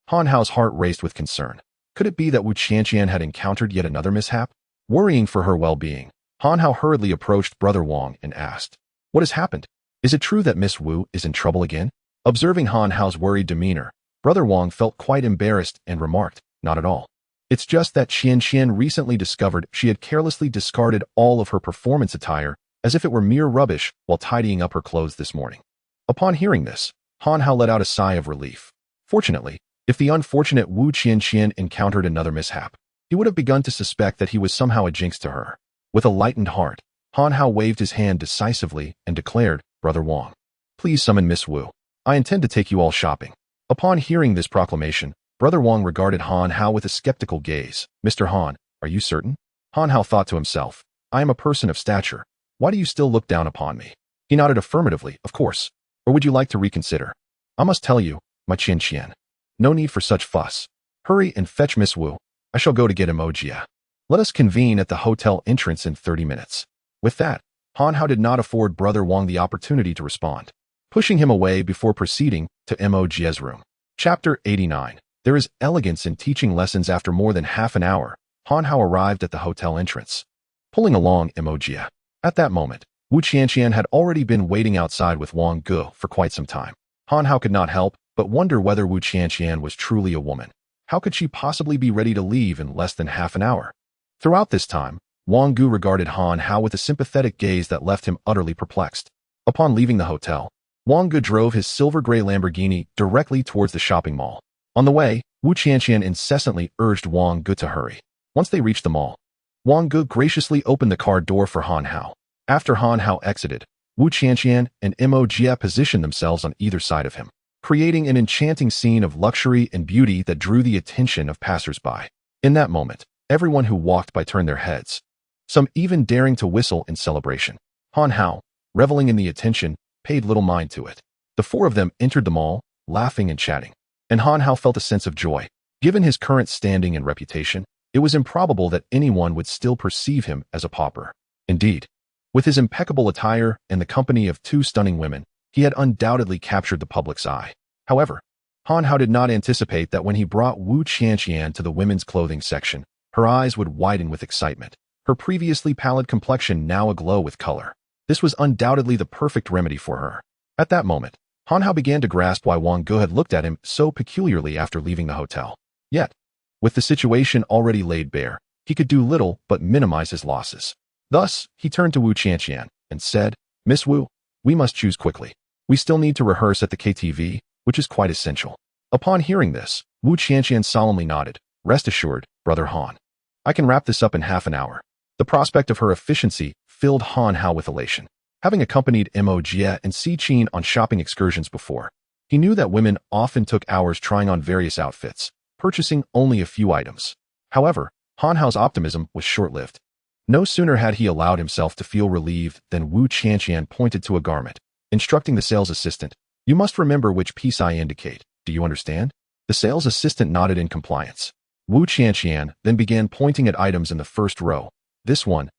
Han Hao's heart raced with concern. Could it be that Wu Qianqian had encountered yet another mishap? Worrying for her well-being, Han Hao hurriedly approached Brother Wang and asked, "What has happened? Is it true that Miss Wu is in trouble again?" Observing Han Hao's worried demeanor, Brother Wang felt quite embarrassed and remarked, "Not at all. It's just that Qianqian recently discovered she had carelessly discarded all of her performance attire as if it were mere rubbish while tidying up her clothes this morning." Upon hearing this, Han Hao let out a sigh of relief. Fortunately, if the unfortunate Wu Qianqian encountered another mishap, he would have begun to suspect that he was somehow a jinx to her. With a lightened heart, Han Hao waved his hand decisively and declared, "Brother Wang, please summon Miss Wu. I intend to take you all shopping." Upon hearing this proclamation, Brother Wang regarded Han Hao with a skeptical gaze. "Mr. Han, are you certain?" Han Hao thought to himself, "I am a person of stature. Why do you still look down upon me?" He nodded affirmatively, "Of course. Or would you like to reconsider?" "I must tell you, my Qianqian, no need for such fuss. Hurry and fetch Miss Wu. I shall go to get emoji. Let us convene at the hotel entrance in 30 minutes. With that, Han Hao did not afford Brother Wang the opportunity to respond, pushing him away before proceeding to Mojia's room. Chapter 89. There is elegance in teaching lessons. After more than half an hour, Han Hao arrived at the hotel entrance, pulling along Emojia. At that moment, Wu Qianqian had already been waiting outside with Wang Ge for quite some time. Han Hao could not help but wonder whether Wu Qianqian was truly a woman. How could she possibly be ready to leave in less than half an hour? Throughout this time, Wang Ge regarded Han Hao with a sympathetic gaze that left him utterly perplexed. Upon leaving the hotel, Wang Ge drove his silver-gray Lamborghini directly towards the shopping mall. On the way, Wu Qianqian incessantly urged Wang Ge to hurry. Once they reached the mall, Wang Ge graciously opened the car door for Han Hao. After Han Hao exited, Wu Qianqian and Mo Jia positioned themselves on either side of him, creating an enchanting scene of luxury and beauty that drew the attention of passers-by. In that moment, everyone who walked by turned their heads, some even daring to whistle in celebration. Han Hao, reveling in the attention, paid little mind to it. The four of them entered the mall, laughing and chatting, and Han Hao felt a sense of joy. Given his current standing and reputation, it was improbable that anyone would still perceive him as a pauper. Indeed, with his impeccable attire and the company of two stunning women, he had undoubtedly captured the public's eye. However, Han Hao did not anticipate that when he brought Wu Qianqian to the women's clothing section, her eyes would widen with excitement, her previously pallid complexion now aglow with color. This was undoubtedly the perfect remedy for her. At that moment, Han Hao began to grasp why Wang Ge had looked at him so peculiarly after leaving the hotel. Yet, with the situation already laid bare, he could do little but minimize his losses. Thus, he turned to Wu Qianqian and said, "Miss Wu, we must choose quickly. We still need to rehearse at the KTV, which is quite essential." Upon hearing this, Wu Qianqian solemnly nodded. "Rest assured, Brother Han. I can wrap this up in half an hour." The prospect of her efficiency filled Han Hao with elation. Having accompanied Mo Jie and Si Qin on shopping excursions before, he knew that women often took hours trying on various outfits, purchasing only a few items. However, Han Hao's optimism was short-lived. No sooner had he allowed himself to feel relieved than Wu Qianqian pointed to a garment, instructing the sales assistant, "You must remember which piece I indicate. Do you understand?" The sales assistant nodded in compliance. Wu Qianqian then began pointing at items in the first row. This one,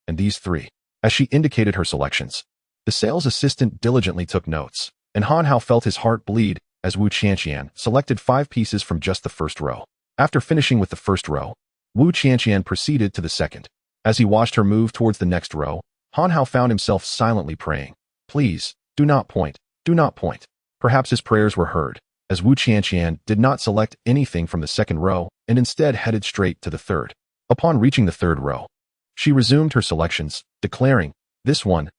and these three. As she indicated her selections, the sales assistant diligently took notes, and Han Hao felt his heart bleed as Wu Qianqian selected 5 pieces from just the first row. After finishing with the first row, Wu Qianqian proceeded to the second. As he watched her move towards the next row, Han Hao found himself silently praying, "Please, do not point, do not point." Perhaps his prayers were heard, as Wu Qianqian did not select anything from the second row and instead headed straight to the third. Upon reaching the third row, she resumed her selections, declaring, this one,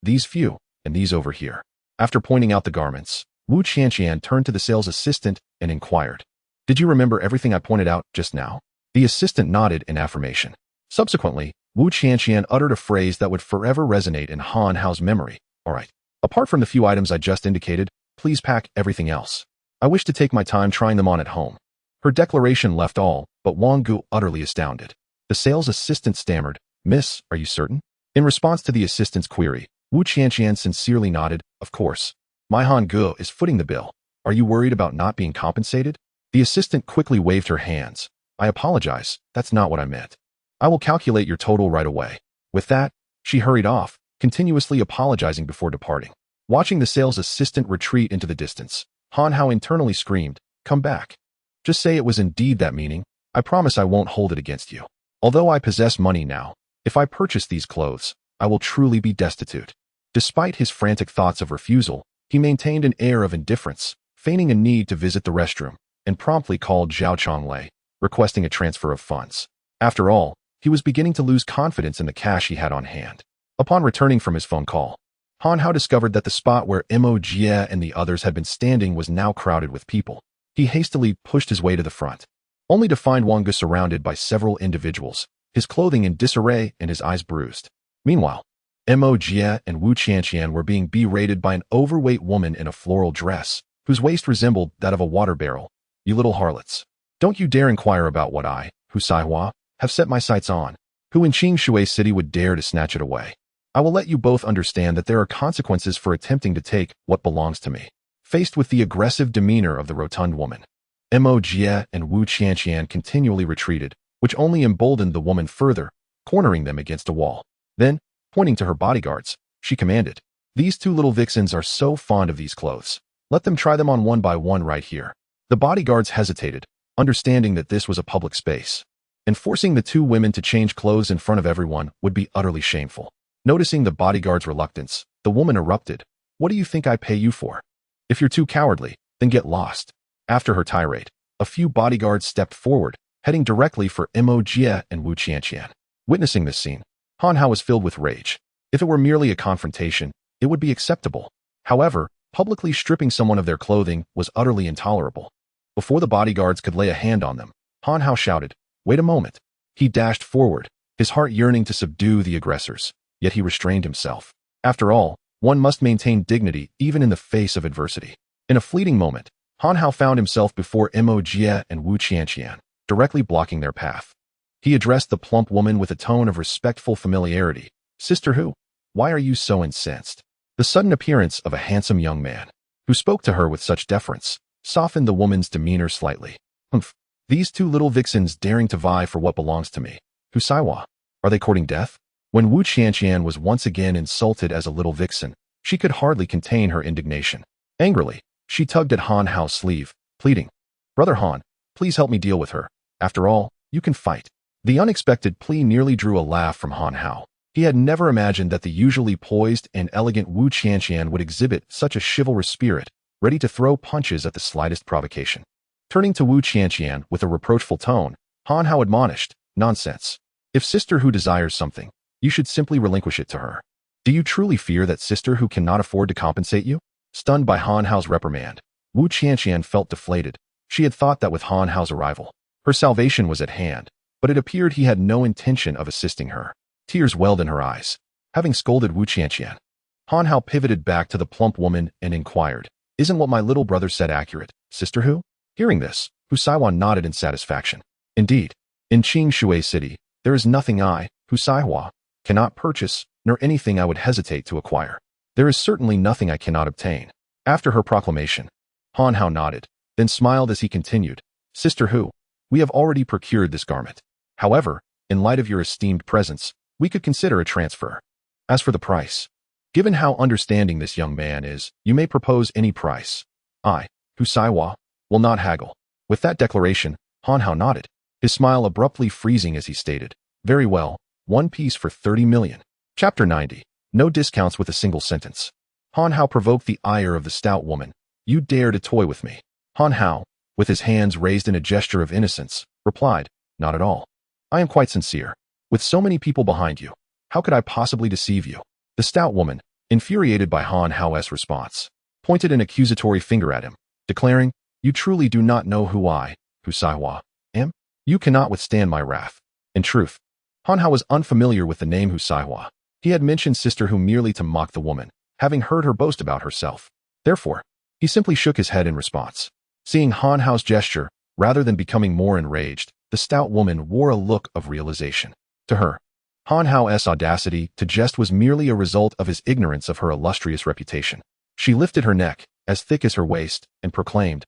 these few, and these over here." After pointing out the garments, Wu Qianqian turned to the sales assistant and inquired, "Did you remember everything I pointed out just now?" The assistant nodded in affirmation. Subsequently, Wu Qianqian uttered a phrase that would forever resonate in Han Hao's memory. "All right. Apart from the few items I just indicated, please pack everything else. I wish to take my time trying them on at home." Her declaration left all but Wang Ge utterly astounded. The sales assistant stammered, "Miss, are you certain?" In response to the assistant's query, Wu Qianqian sincerely nodded, "Of course. My Han Ge is footing the bill. Are you worried about not being compensated?" The assistant quickly waved her hands. "I apologize, that's not what I meant. I will calculate your total right away." With that, she hurried off, continuously apologizing before departing. Watching the sales assistant retreat into the distance, Han Hao internally screamed, "Come back. Just say it was indeed that meaning. I promise I won't hold it against you. Although I possess money now, if I purchase these clothes, I will truly be destitute." Despite his frantic thoughts of refusal, he maintained an air of indifference, feigning a need to visit the restroom, and promptly called Zhao Chonglei, requesting a transfer of funds. After all, he was beginning to lose confidence in the cash he had on hand. Upon returning from his phone call, Han Hao discovered that the spot where Mo Jie and the others had been standing was now crowded with people. He hastily pushed his way to the front, only to find Wang Ge surrounded by several individuals, his clothing in disarray and his eyes bruised. Meanwhile, Mo Jie and Wu Qianqian were being berated by an overweight woman in a floral dress, whose waist resembled that of a water barrel. "You little harlots. Don't you dare inquire about what I, Hu Saihua, have set my sights on. Who in Qingshui City would dare to snatch it away? I will let you both understand that there are consequences for attempting to take what belongs to me." Faced with the aggressive demeanor of the rotund woman, Mo Jie and Wu Qianqian continually retreated, which only emboldened the woman further, cornering them against a wall. Then, pointing to her bodyguards, she commanded, "These 2 little vixens are so fond of these clothes. Let them try them on one by one right here." The bodyguards hesitated, understanding that this was a public space, and forcing the 2 women to change clothes in front of everyone would be utterly shameful. Noticing the bodyguard's reluctance, the woman erupted, "What do you think I pay you for? If you're too cowardly, then get lost." After her tirade, a few bodyguards stepped forward, heading directly for Mo Jie and Wu Qianqian. Witnessing this scene, Han Hao was filled with rage. If it were merely a confrontation, it would be acceptable. However, publicly stripping someone of their clothing was utterly intolerable. Before the bodyguards could lay a hand on them, Han Hao shouted, "Wait a moment." He dashed forward, his heart yearning to subdue the aggressors, yet he restrained himself. After all, one must maintain dignity even in the face of adversity. In a fleeting moment, Han Hao found himself before Mo Jie and Wu Qianqian, directly blocking their path. He addressed the plump woman with a tone of respectful familiarity. "Sister Hu, why are you so incensed?" The sudden appearance of a handsome young man, who spoke to her with such deference, softened the woman's demeanor slightly. "Humph, these 2 little vixens daring to vie for what belongs to me. Hu Saiwa, are they courting death?" When Wu Qianqian was once again insulted as a little vixen, she could hardly contain her indignation. Angrily, She tugged at Han Hao's sleeve, pleading, "Brother Han, please help me deal with her. After all, you can fight." The unexpected plea nearly drew a laugh from Han Hao. He had never imagined that the usually poised and elegant Wu Qianqian would exhibit such a chivalrous spirit, ready to throw punches at the slightest provocation. Turning to Wu Qianqian with a reproachful tone, Han Hao admonished, "Nonsense. If Sister Hu desires something, you should simply relinquish it to her. Do you truly fear that Sister Hu cannot afford to compensate you?" Stunned by Han Hao's reprimand, Wu Qianqian felt deflated. She had thought that with Han Hao's arrival, her salvation was at hand, but it appeared he had no intention of assisting her. Tears welled in her eyes. Having scolded Wu Qianqian, Han Hao pivoted back to the plump woman and inquired, "Isn't what my little brother said accurate, Sister Hu?" Hearing this, Hu Saiwan nodded in satisfaction. "Indeed, in Qingshui City, there is nothing I, Hu Saihua, cannot purchase, nor anything I would hesitate to acquire. There is certainly nothing I cannot obtain." After her proclamation, Han Hao nodded, then smiled as he continued, "Sister Hu, we have already procured this garment. However, in light of your esteemed presence, we could consider a transfer. As for the price, given how understanding this young man is, you may propose any price. I, Hu Saiwa, will not haggle." With that declaration, Han Hao nodded, his smile abruptly freezing as he stated, "Very well, one piece for 30 million. Chapter 90. No discounts with a single sentence. Han Hao provoked the ire of the stout woman. "You dare to toy with me?" Han Hao, with his hands raised in a gesture of innocence, replied, "Not at all. I am quite sincere. With so many people behind you, how could I possibly deceive you?" The stout woman, infuriated by Han Hao's response, pointed an accusatory finger at him, declaring, "You truly do not know who I, Hu Saihua, am? You cannot withstand my wrath." In truth, Han Hao was unfamiliar with the name Hu Saihua. He had mentioned Sister Hu merely to mock the woman, having heard her boast about herself. Therefore, he simply shook his head in response. Seeing Han Hao's gesture, rather than becoming more enraged, the stout woman wore a look of realization. To her, Han Hao's audacity to jest was merely a result of his ignorance of her illustrious reputation. She lifted her neck, as thick as her waist, and proclaimed,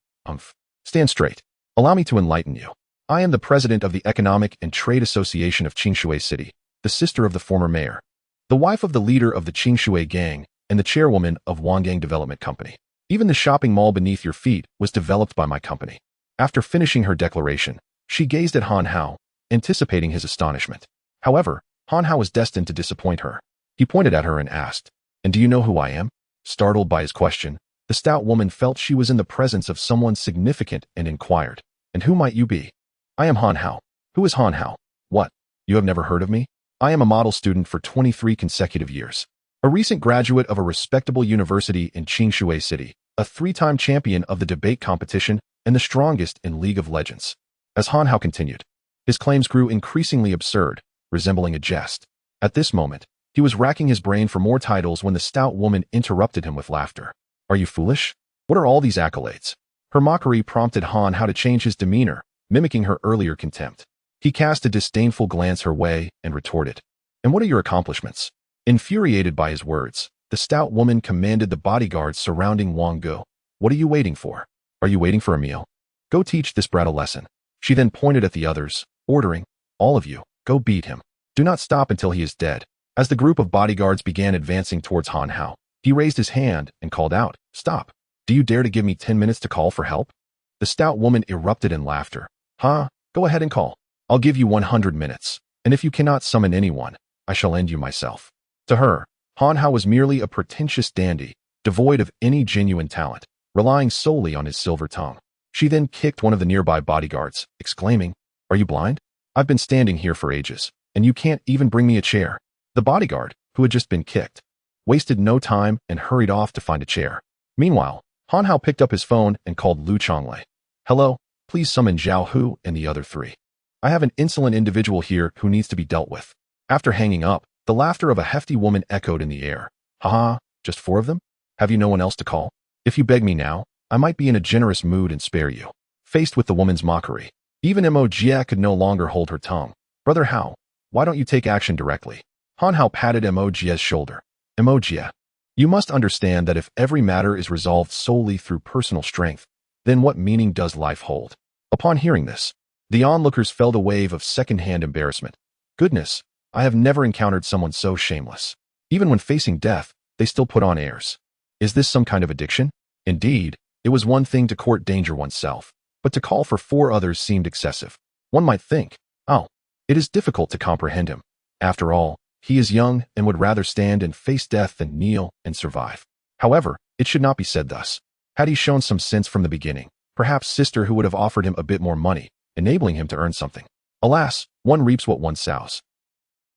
"Stand straight. Allow me to enlighten you. I am the president of the Economic and Trade Association of Qingshui City, the sister of the former mayor, the wife of the leader of the Qingshui gang, and the chairwoman of Wangang Development Company. Even the shopping mall beneath your feet was developed by my company." After finishing her declaration, she gazed at Han Hao, anticipating his astonishment. However, Han Hao was destined to disappoint her. He pointed at her and asked, "And do you know who I am?" Startled by his question, the stout woman felt she was in the presence of someone significant and inquired, "And who might you be?" "I am Han Hao." "Who is Han Hao?" "What? You have never heard of me?" "I am a model student for 23 consecutive years. A recent graduate of a respectable university in Qingshui City, a 3-time champion of the debate competition, and the strongest in League of Legends." As Han Hao continued, his claims grew increasingly absurd, resembling a jest. At this moment, he was racking his brain for more titles when the stout woman interrupted him with laughter. "Are you foolish? What are all these accolades?" Her mockery prompted Han Hao to change his demeanor, mimicking her earlier contempt. He cast a disdainful glance her way and retorted, "And what are your accomplishments?" Infuriated by his words, the stout woman commanded the bodyguards surrounding Wang Go, "What are you waiting for? Are you waiting for a meal? Go teach this brat a lesson." She then pointed at the others, ordering, "All of you, go beat him. Do not stop until he is dead." As the group of bodyguards began advancing towards Han Hao, he raised his hand and called out, "Stop. Do you dare to give me 10 minutes to call for help?" The stout woman erupted in laughter. Go ahead and call. I'll give you 100 minutes, and if you cannot summon anyone, I shall end you myself." To her, Han Hao was merely a pretentious dandy, devoid of any genuine talent, relying solely on his silver tongue. She then kicked one of the nearby bodyguards, exclaiming, "Are you blind? I've been standing here for ages, and you can't even bring me a chair." The bodyguard, who had just been kicked, wasted no time and hurried off to find a chair. Meanwhile, Han Hao picked up his phone and called Lu Chonglei. "Hello, please summon Zhao Hu and the other 3. I have an insolent individual here who needs to be dealt with." After hanging up, the laughter of a hefty woman echoed in the air. "Haha, just 4 of them? Have you no one else to call? If you beg me now, I might be in a generous mood and spare you." Faced with the woman's mockery, even Mo Jia could no longer hold her tongue. "Brother Hao, why don't you take action directly?" Han Hao patted Mo Jia's shoulder. "Mo Jia, you must understand that if every matter is resolved solely through personal strength, then what meaning does life hold?" Upon hearing this, the onlookers felt a wave of second-hand embarrassment. Goodness, I have never encountered someone so shameless. Even when facing death, they still put on airs. Is this some kind of addiction? Indeed, It was one thing to court danger oneself, but to call for 4 others seemed excessive. One might think, oh, it is difficult to comprehend him. After all, he is young and would rather stand and face death than kneel and survive. However, it should not be said thus. Had he shown some sense from the beginning, perhaps sister who would have offered him a bit more money, enabling him to earn something. Alas, one reaps what one sows.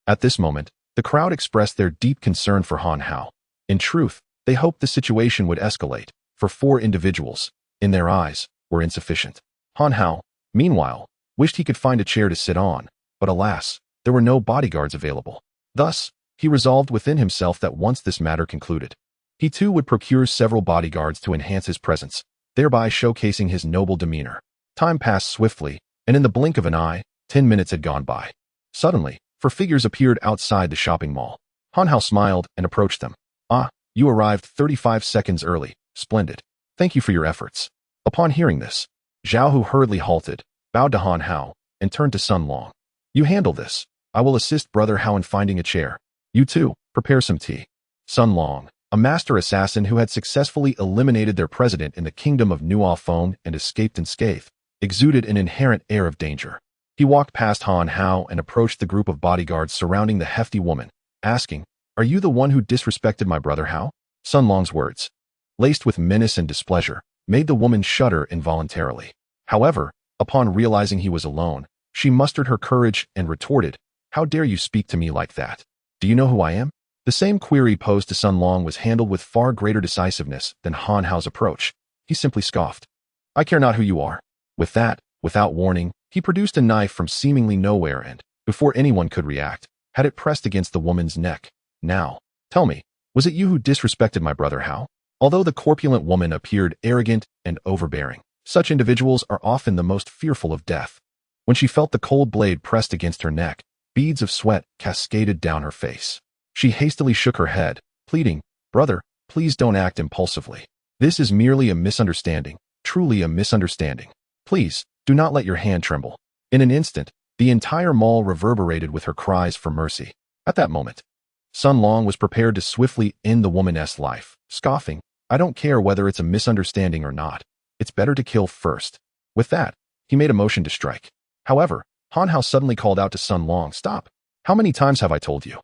At this moment, the crowd expressed their deep concern for Han Hao. In truth, they hoped the situation would escalate, for 4 individuals, in their eyes, were insufficient. Han Hao, meanwhile, wished he could find a chair to sit on, but alas, there were no bodyguards available. Thus, he resolved within himself that once this matter concluded, he too would procure several bodyguards to enhance his presence, thereby showcasing his noble demeanor. Time passed swiftly, and in the blink of an eye, 10 minutes had gone by. Suddenly, 4 figures appeared outside the shopping mall. Han Hao smiled and approached them. Ah, you arrived 35 seconds early. Splendid. Thank you for your efforts. Upon hearing this, Zhao, who hurriedly halted, bowed to Han Hao, and turned to Sun Long. You handle this. I will assist Brother Hao in finding a chair. You too, prepare some tea. Sun Long, a master assassin who had successfully eliminated their president in the kingdom of Nuo Feng and escaped unscathed, exuded an inherent air of danger. He walked past Han Hao and approached the group of bodyguards surrounding the hefty woman, asking, Are you the one who disrespected my brother Hao? Sun Long's words, laced with menace and displeasure, made the woman shudder involuntarily. However, upon realizing he was alone, she mustered her courage and retorted, How dare you speak to me like that? Do you know who I am? The same query posed to Sun Long was handled with far greater decisiveness than Han Hao's approach. He simply scoffed. I care not who you are. With that, without warning, he produced a knife from seemingly nowhere and, before anyone could react, had it pressed against the woman's neck. Now, tell me, was it you who disrespected my brother Hao? Although the corpulent woman appeared arrogant and overbearing, such individuals are often the most fearful of death. When she felt the cold blade pressed against her neck, beads of sweat cascaded down her face. She hastily shook her head, pleading, Brother, please don't act impulsively. This is merely a misunderstanding, truly a misunderstanding. Please, do not let your hand tremble. In an instant, the entire mall reverberated with her cries for mercy. At that moment, Sun Long was prepared to swiftly end the woman's life, scoffing, I don't care whether it's a misunderstanding or not. It's better to kill first. With that, he made a motion to strike. However, Han Hao suddenly called out to Sun Long, Stop! How many times have I told you?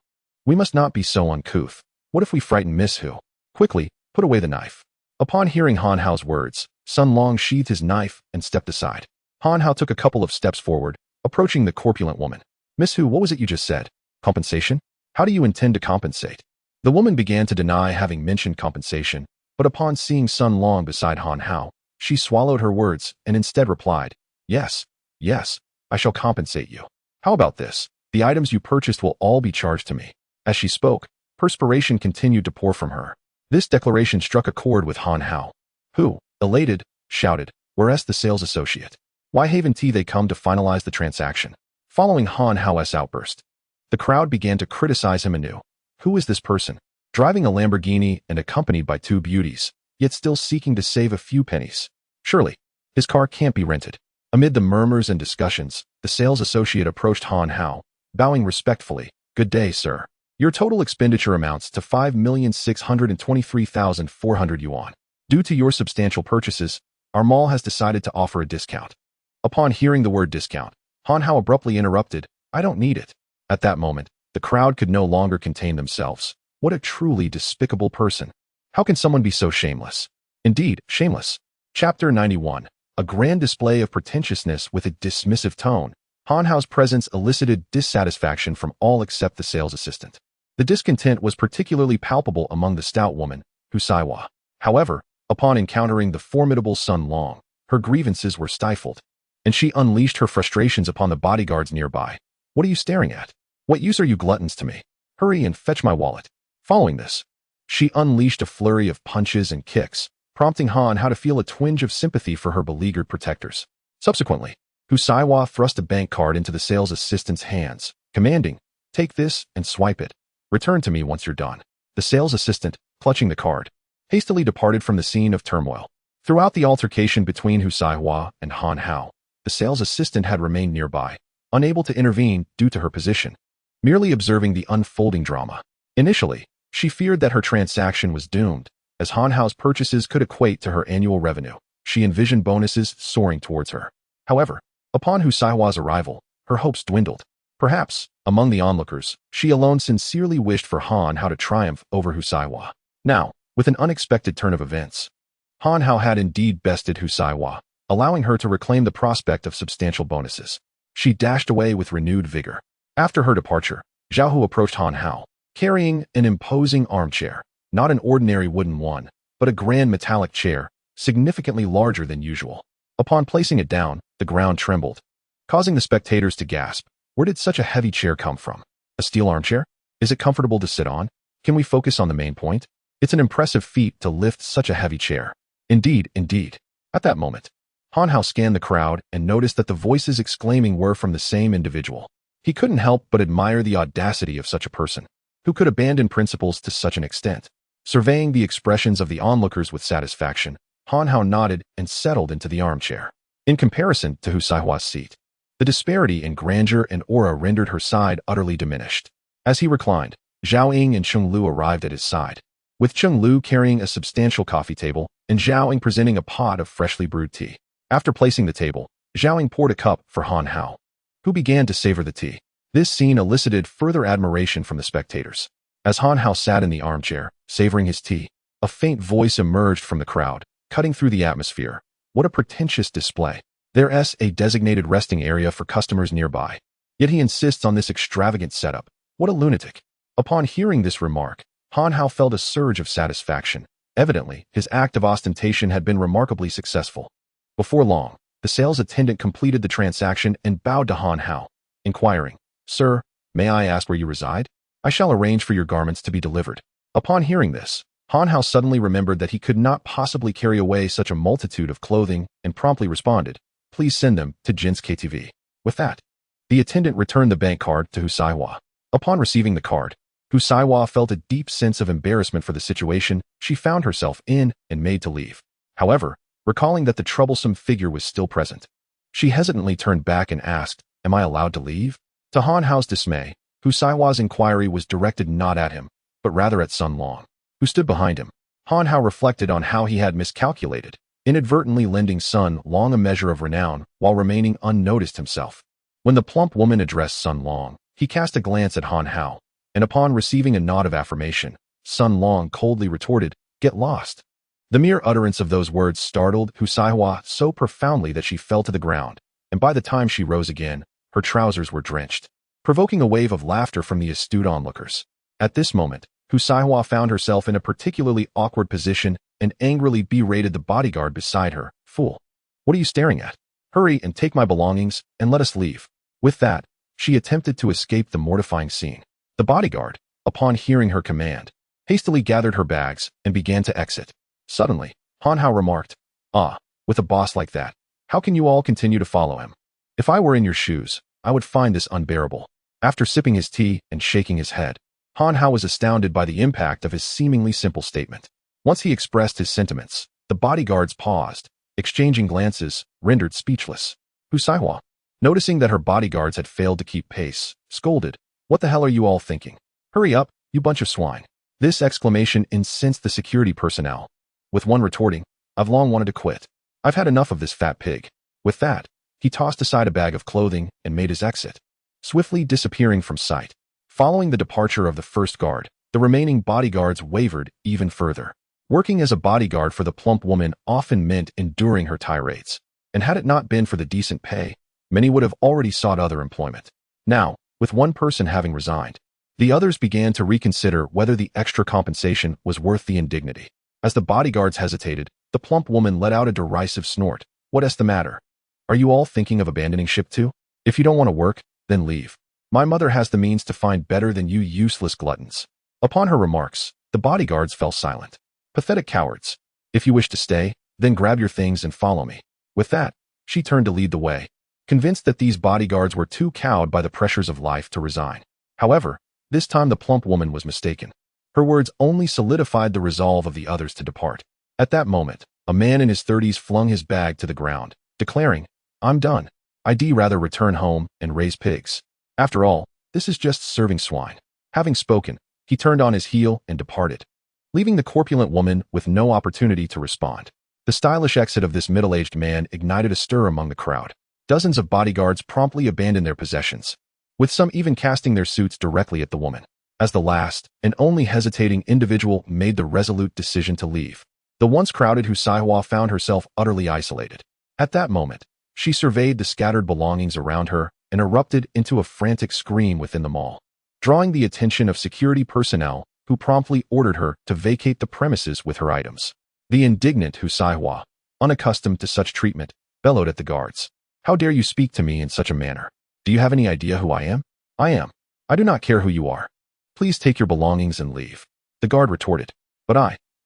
We must not be so uncouth. What if we frighten Miss Hu? Quickly, put away the knife. Upon hearing Han Hao's words, Sun Long sheathed his knife and stepped aside. Han Hao took a couple of steps forward, approaching the corpulent woman. Miss Hu, what was it you just said? Compensation? How do you intend to compensate? The woman began to deny having mentioned compensation, but upon seeing Sun Long beside Han Hao, she swallowed her words and instead replied, Yes, I shall compensate you. How about this? The items you purchased will all be charged to me. As she spoke, perspiration continued to pour from her. This declaration struck a chord with Han Hao, who, elated, shouted, Where's the sales associate? Why haven't they come to finalize the transaction? Following Han Hao's outburst, the crowd began to criticize him anew. Who is this person, driving a Lamborghini and accompanied by 2 beauties, yet still seeking to save a few pennies? Surely, his car can't be rented. Amid the murmurs and discussions, the sales associate approached Han Hao, bowing respectfully. Good day, sir. Your total expenditure amounts to 5,623,400 yuan. Due to your substantial purchases, our mall has decided to offer a discount. Upon hearing the word discount, Han Hao abruptly interrupted, I don't need it. At that moment, the crowd could no longer contain themselves. What a truly despicable person. How can someone be so shameless? Indeed, shameless. Chapter 91. A grand display of pretentiousness with a dismissive tone. Han Hao's presence elicited dissatisfaction from all except the sales assistant. The discontent was particularly palpable among the stout woman, Hu Saiwa. However, upon encountering the formidable Sun Long, her grievances were stifled, and she unleashed her frustrations upon the bodyguards nearby. What are you staring at? What use are you gluttons to me? Hurry and fetch my wallet. Following this, she unleashed a flurry of punches and kicks, prompting Han Hao to feel a twinge of sympathy for her beleaguered protectors. Subsequently, Hu Saiwa thrust a bank card into the sales assistant's hands, commanding, Take this and swipe it. Return to me once you're done. The sales assistant, clutching the card, hastily departed from the scene of turmoil. Throughout the altercation between Hu Saiwa and Han Hao, the sales assistant had remained nearby, unable to intervene due to her position, merely observing the unfolding drama. Initially, she feared that her transaction was doomed, as Han Hao's purchases could equate to her annual revenue. She envisioned bonuses soaring towards her. However, upon Hu Saihua's arrival, her hopes dwindled. Perhaps, among the onlookers, she alone sincerely wished for Han Hao to triumph over Hu Saihua. Now, with an unexpected turn of events, Han Hao had indeed bested Hu Saihua, allowing her to reclaim the prospect of substantial bonuses. She dashed away with renewed vigor. After her departure, Zhao Hu approached Han Hao, carrying an imposing armchair, not an ordinary wooden one, but a grand metallic chair, significantly larger than usual. Upon placing it down, the ground trembled, causing the spectators to gasp. Where did such a heavy chair come from? A steel armchair? Is it comfortable to sit on? Can we focus on the main point? It's an impressive feat to lift such a heavy chair. Indeed, indeed. At that moment, Han Hao scanned the crowd and noticed that the voices exclaiming were from the same individual. He couldn't help but admire the audacity of such a person, who could abandon principles to such an extent. Surveying the expressions of the onlookers with satisfaction, Han Hao nodded and settled into the armchair. In comparison to Hu Saihua's seat, the disparity in grandeur and aura rendered her side utterly diminished. As he reclined, Zhao Ying and Cheng Lu arrived at his side, with Cheng Lu carrying a substantial coffee table and Zhao Ying presenting a pot of freshly brewed tea. After placing the table, Zhao Ying poured a cup for Han Hao, who began to savor the tea. This scene elicited further admiration from the spectators. As Han Hao sat in the armchair, savoring his tea, a faint voice emerged from the crowd, cutting through the atmosphere. What a pretentious display. There's a designated resting area for customers nearby. Yet he insists on this extravagant setup. What a lunatic. Upon hearing this remark, Han Hao felt a surge of satisfaction. Evidently, his act of ostentation had been remarkably successful. Before long, the sales attendant completed the transaction and bowed to Han Hao, inquiring, "Sir, may I ask where you reside? I shall arrange for your garments to be delivered." Upon hearing this, Han Hao suddenly remembered that he could not possibly carry away such a multitude of clothing and promptly responded, "Please send them to Jin's KTV." With that, the attendant returned the bank card to Hu Saihua. Upon receiving the card, Hu Saihua felt a deep sense of embarrassment for the situation she found herself in and made to leave. However, recalling that the troublesome figure was still present, she hesitantly turned back and asked, "Am I allowed to leave?" To Han Hao's dismay, Hu Saihua's inquiry was directed not at him, but rather at Sun Long, who stood behind him. Han Hao reflected on how he had miscalculated, inadvertently lending Sun Long a measure of renown while remaining unnoticed himself. When the plump woman addressed Sun Long, he cast a glance at Han Hao, and upon receiving a nod of affirmation, Sun Long coldly retorted, "Get lost." The mere utterance of those words startled Hu Saihua so profoundly that she fell to the ground, and by the time she rose again, her trousers were drenched, provoking a wave of laughter from the astute onlookers. At this moment, Hu Saihua found herself in a particularly awkward position and angrily berated the bodyguard beside her. "Fool! What are you staring at? Hurry and take my belongings, and let us leave." With that, she attempted to escape the mortifying scene. The bodyguard, upon hearing her command, hastily gathered her bags and began to exit. Suddenly, Han Hao remarked, "With a boss like that, how can you all continue to follow him? If I were in your shoes, I would find this unbearable." After sipping his tea and shaking his head, Han Hao was astounded by the impact of his seemingly simple statement. Once he expressed his sentiments, the bodyguards paused, exchanging glances, rendered speechless. Hu Saihua, noticing that her bodyguards had failed to keep pace, scolded, "What the hell are you all thinking? Hurry up, you bunch of swine." This exclamation incensed the security personnel, with one retorting, "I've long wanted to quit. I've had enough of this fat pig." With that, he tossed aside a bag of clothing and made his exit, swiftly disappearing from sight. Following the departure of the first guard, the remaining bodyguards wavered even further. Working as a bodyguard for the plump woman often meant enduring her tirades, and had it not been for the decent pay, many would have already sought other employment. Now, with one person having resigned, the others began to reconsider whether the extra compensation was worth the indignity. As the bodyguards hesitated, the plump woman let out a derisive snort. "What's the matter? Are you all thinking of abandoning ship too? If you don't want to work, then leave. My mother has the means to find better than you useless gluttons." Upon her remarks, the bodyguards fell silent. "Pathetic cowards. If you wish to stay, then grab your things and follow me." With that, she turned to lead the way, convinced that these bodyguards were too cowed by the pressures of life to resign. However, this time the plump woman was mistaken. Her words only solidified the resolve of the others to depart. At that moment, a man in his 30s flung his bag to the ground, declaring, "I'm done. I'd rather return home and raise pigs. After all, this is just serving swine." Having spoken, he turned on his heel and departed. leaving the corpulent woman with no opportunity to respond. The stylish exit of this middle-aged man ignited a stir among the crowd. Dozens of bodyguards promptly abandoned their possessions, with some even casting their suits directly at the woman. As the last and only hesitating individual made the resolute decision to leave, the once crowded Husaiwa found herself utterly isolated. At that moment, she surveyed the scattered belongings around her and erupted into a frantic scream within the mall, drawing the attention of security personnel who promptly ordered her to vacate the premises with her items. The indignant Husaiwa, unaccustomed to such treatment, bellowed at the guards. "How dare you speak to me in such a manner? Do you have any idea who I am? I do not care who you are. Please take your belongings and leave." The guard retorted, "But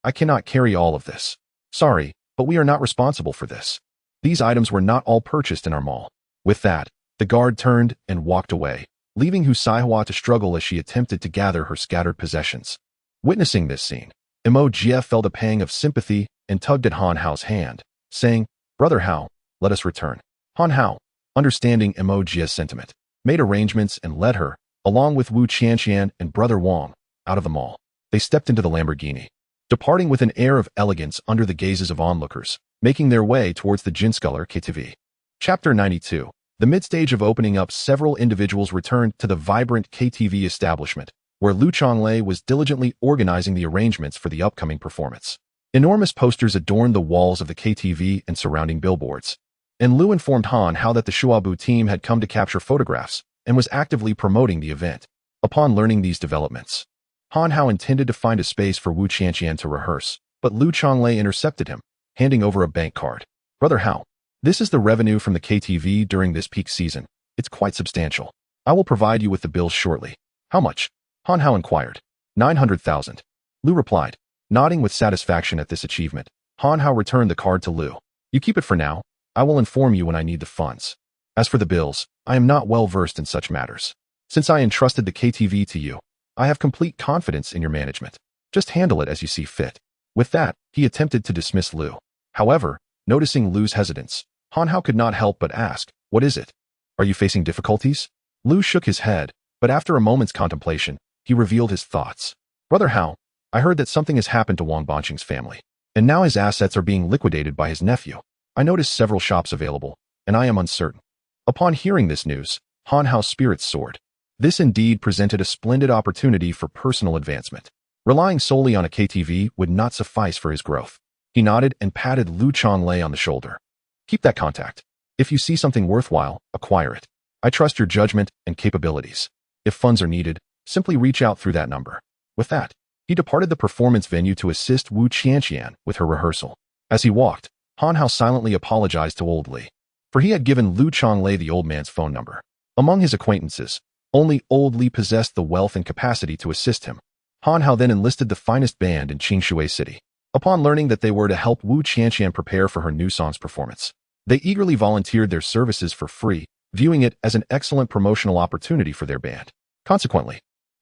I cannot carry all of this. Sorry, but we are not responsible for this. These items were not all purchased in our mall." With that, the guard turned and walked away, leaving Husaiwa to struggle as she attempted to gather her scattered possessions. Witnessing this scene, Immortal felt a pang of sympathy and tugged at Han Hao's hand, saying, "Brother Hao, let us return." Han Hao, understanding Immortal's sentiment, made arrangements and led her, along with Wu Qianqian and Brother Wang, out of the mall. They stepped into the Lamborghini, departing with an air of elegance under the gazes of onlookers, making their way towards the Jinsculler KTV. Chapter 92. The mid-stage of opening up, several individuals returned to the vibrant KTV establishment, where Lu Chonglei was diligently organizing the arrangements for the upcoming performance. Enormous posters adorned the walls of the KTV and surrounding billboards, and Lu informed Han Hao that the Shuabu team had come to capture photographs and was actively promoting the event. Upon learning these developments, Han Hao intended to find a space for Wu Qianqian to rehearse, but Lu Chonglei intercepted him, handing over a bank card. "Brother Hao, this is the revenue from the KTV during this peak season. It's quite substantial. I will provide you with the bills shortly." "How much?" Han Hao inquired. 900,000. Lu replied. Nodding with satisfaction at this achievement, Han Hao returned the card to Lu. "You keep it for now. I will inform you when I need the funds. As for the bills, I am not well versed in such matters. Since I entrusted the KTV to you, I have complete confidence in your management. Just handle it as you see fit." With that, he attempted to dismiss Lu. However, noticing Lu's hesitance, Han Hao could not help but ask, "What is it? Are you facing difficulties?" Lu shook his head, but after a moment's contemplation, he revealed his thoughts. "Brother Hao, I heard that something has happened to Wang Banqing's family, and now his assets are being liquidated by his nephew. I noticed several shops available, and I am uncertain." Upon hearing this news, Han Hao's spirits soared. This indeed presented a splendid opportunity for personal advancement. Relying solely on a KTV would not suffice for his growth. He nodded and patted Lu Chonglei on the shoulder. "Keep that contact. If you see something worthwhile, acquire it. I trust your judgment and capabilities. If funds are needed, simply reach out through that number." With that, he departed the performance venue to assist Wu Qianqian with her rehearsal. As he walked, Han Hao silently apologized to Old Li, for he had given Lu Chonglei the old man's phone number. Among his acquaintances, only Old Li possessed the wealth and capacity to assist him. Han Hao then enlisted the finest band in Qingshui City. Upon learning that they were to help Wu Qianqian prepare for her new song's performance, they eagerly volunteered their services for free, viewing it as an excellent promotional opportunity for their band. Consequently,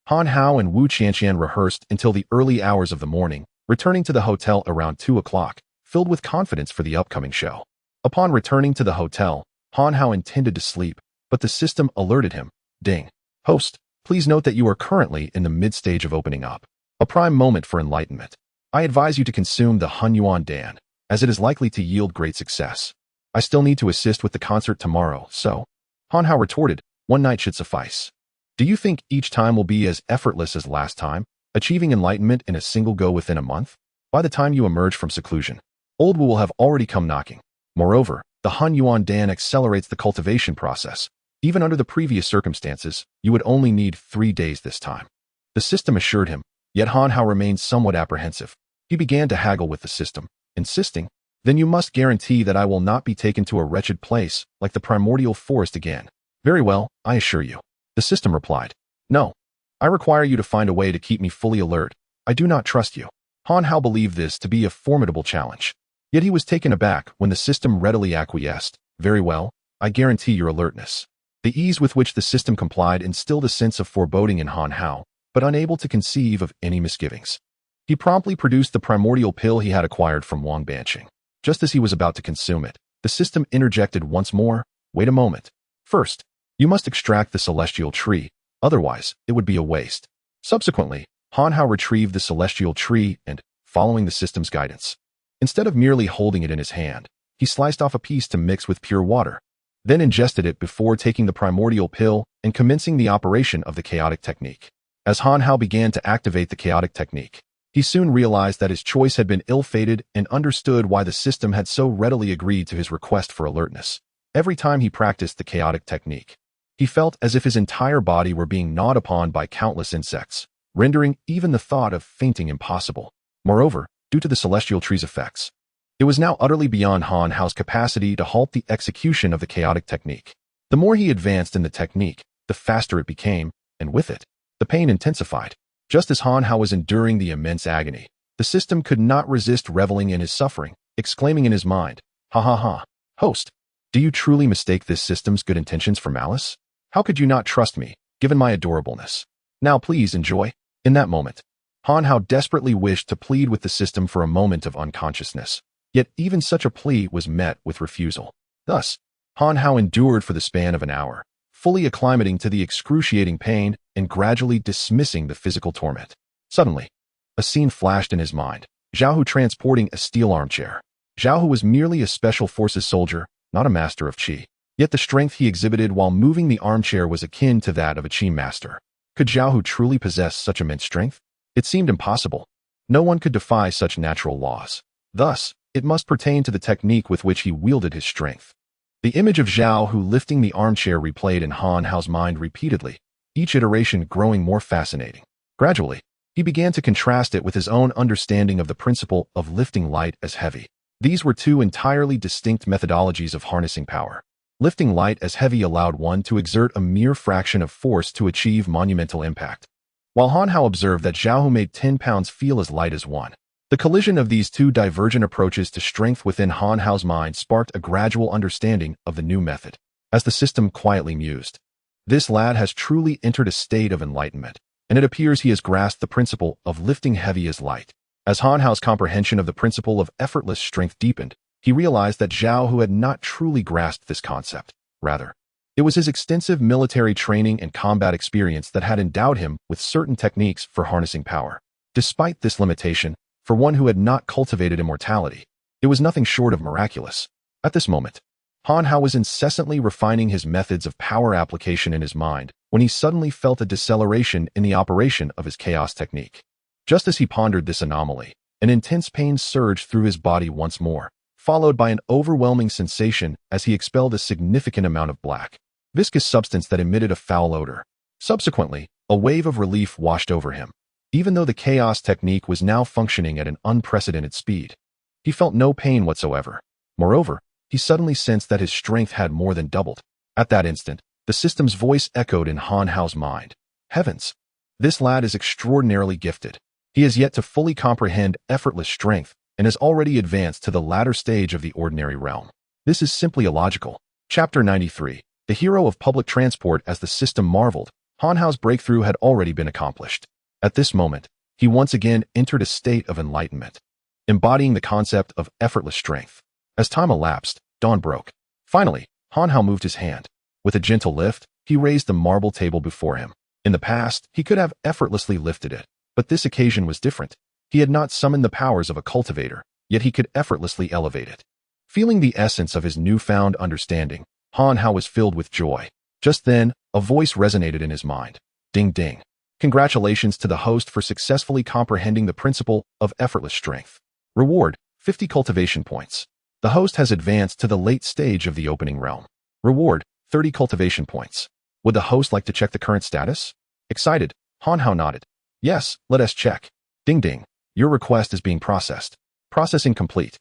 Han Hao and Wu Qianqian rehearsed until the early hours of the morning, returning to the hotel around 2 o'clock, filled with confidence for the upcoming show. Upon returning to the hotel, Han Hao intended to sleep, but the system alerted him. "Ding. Host, please note that you are currently in the mid-stage of opening up. A prime moment for enlightenment. I advise you to consume the Hunyuan Dan, as it is likely to yield great success. I still need to assist with the concert tomorrow, so..." Han Hao retorted, "One night should suffice. Do you think each time will be as effortless as last time, achieving enlightenment in a single go within a month? By the time you emerge from seclusion, Old Wu will have already come knocking. Moreover, the Hunyuan Dan accelerates the cultivation process. Even under the previous circumstances, you would only need 3 days this time." The system assured him, yet Han Hao remained somewhat apprehensive. He began to haggle with the system, insisting, "Then you must guarantee that I will not be taken to a wretched place like the primordial forest again." "Very well, I assure you." The system replied, "No. I require you to find a way to keep me fully alert. I do not trust you." Han Hao believed this to be a formidable challenge. Yet he was taken aback when the system readily acquiesced. "Very well, I guarantee your alertness." The ease with which the system complied instilled a sense of foreboding in Han Hao, but unable to conceive of any misgivings. He promptly produced the primordial pill he had acquired from Wang Banqing. Just as he was about to consume it, the system interjected once more, "Wait a moment. First, you must extract the celestial tree, otherwise it would be a waste." Subsequently, Han Hao retrieved the celestial tree and, following the system's guidance, instead of merely holding it in his hand, he sliced off a piece to mix with pure water, then ingested it before taking the primordial pill and commencing the operation of the chaotic technique. As Han Hao began to activate the chaotic technique, he soon realized that his choice had been ill-fated and understood why the system had so readily agreed to his request for alertness. Every time he practiced the chaotic technique, he felt as if his entire body were being gnawed upon by countless insects, rendering even the thought of fainting impossible. Moreover, due to the celestial tree's effects, it was now utterly beyond Han Hao's capacity to halt the execution of the chaotic technique. The more he advanced in the technique, the faster it became, and with it, the pain intensified. Just as Han Hao was enduring the immense agony, the system could not resist reveling in his suffering, exclaiming in his mind, "Ha ha ha! Host, do you truly mistake this system's good intentions for malice? How could you not trust me, given my adorableness? Now please enjoy." In that moment, Han Hao desperately wished to plead with the system for a moment of unconsciousness, yet even such a plea was met with refusal. Thus, Han Hao endured for the span of an hour, fully acclimating to the excruciating pain and gradually dismissing the physical torment. Suddenly, a scene flashed in his mind, Zhao Hu transporting a steel armchair. Zhao Hu was merely a special forces soldier, not a master of qi. Yet the strength he exhibited while moving the armchair was akin to that of a qi master. Could Zhao Hu truly possess such immense strength? It seemed impossible. No one could defy such natural laws. Thus, it must pertain to the technique with which he wielded his strength. The image of Zhao Hu lifting the armchair replayed in Han Hao's mind repeatedly, each iteration growing more fascinating. Gradually, he began to contrast it with his own understanding of the principle of lifting light as heavy. These were two entirely distinct methodologies of harnessing power. Lifting light as heavy allowed one to exert a mere fraction of force to achieve monumental impact, while Han Hao observed that Zhao Hu made 10 pounds feel as light as one. The collision of these two divergent approaches to strength within Han Hao's mind sparked a gradual understanding of the new method. As the system quietly mused, "This lad has truly entered a state of enlightenment, and it appears he has grasped the principle of lifting heavy as light." As Han Hao's comprehension of the principle of effortless strength deepened, he realized that Zhao Hu had not truly grasped this concept. Rather, it was his extensive military training and combat experience that had endowed him with certain techniques for harnessing power. Despite this limitation, for one who had not cultivated immortality, it was nothing short of miraculous. At this moment, Han Hao was incessantly refining his methods of power application in his mind when he suddenly felt a deceleration in the operation of his chaos technique. Just as he pondered this anomaly, an intense pain surged through his body once more, followed by an overwhelming sensation as he expelled a significant amount of black, viscous substance that emitted a foul odor. Subsequently, a wave of relief washed over him. Even though the chaos technique was now functioning at an unprecedented speed, he felt no pain whatsoever. Moreover, he suddenly sensed that his strength had more than doubled. At that instant, the system's voice echoed in Han Hao's mind. "Heavens! This lad is extraordinarily gifted. He has yet to fully comprehend effortless strength and has already advanced to the latter stage of the ordinary realm. This is simply illogical." Chapter 93. The hero of public transport. As the system marveled, Han Hao's breakthrough had already been accomplished. At this moment, he once again entered a state of enlightenment, embodying the concept of effortless strength. As time elapsed, dawn broke. Finally, Han Hao moved his hand. With a gentle lift, he raised the marble table before him. In the past, he could have effortlessly lifted it, but this occasion was different. He had not summoned the powers of a cultivator, yet he could effortlessly elevate it. Feeling the essence of his newfound understanding, Han Hao was filled with joy. Just then, a voice resonated in his mind. Ding ding. Congratulations to the host for successfully comprehending the principle of effortless strength. Reward, 50 cultivation points. The host has advanced to the late stage of the opening realm. Reward, 30 cultivation points. Would the host like to check the current status? Excited, Han Hao nodded. Yes, let us check. Ding ding. Your request is being processed. Processing complete.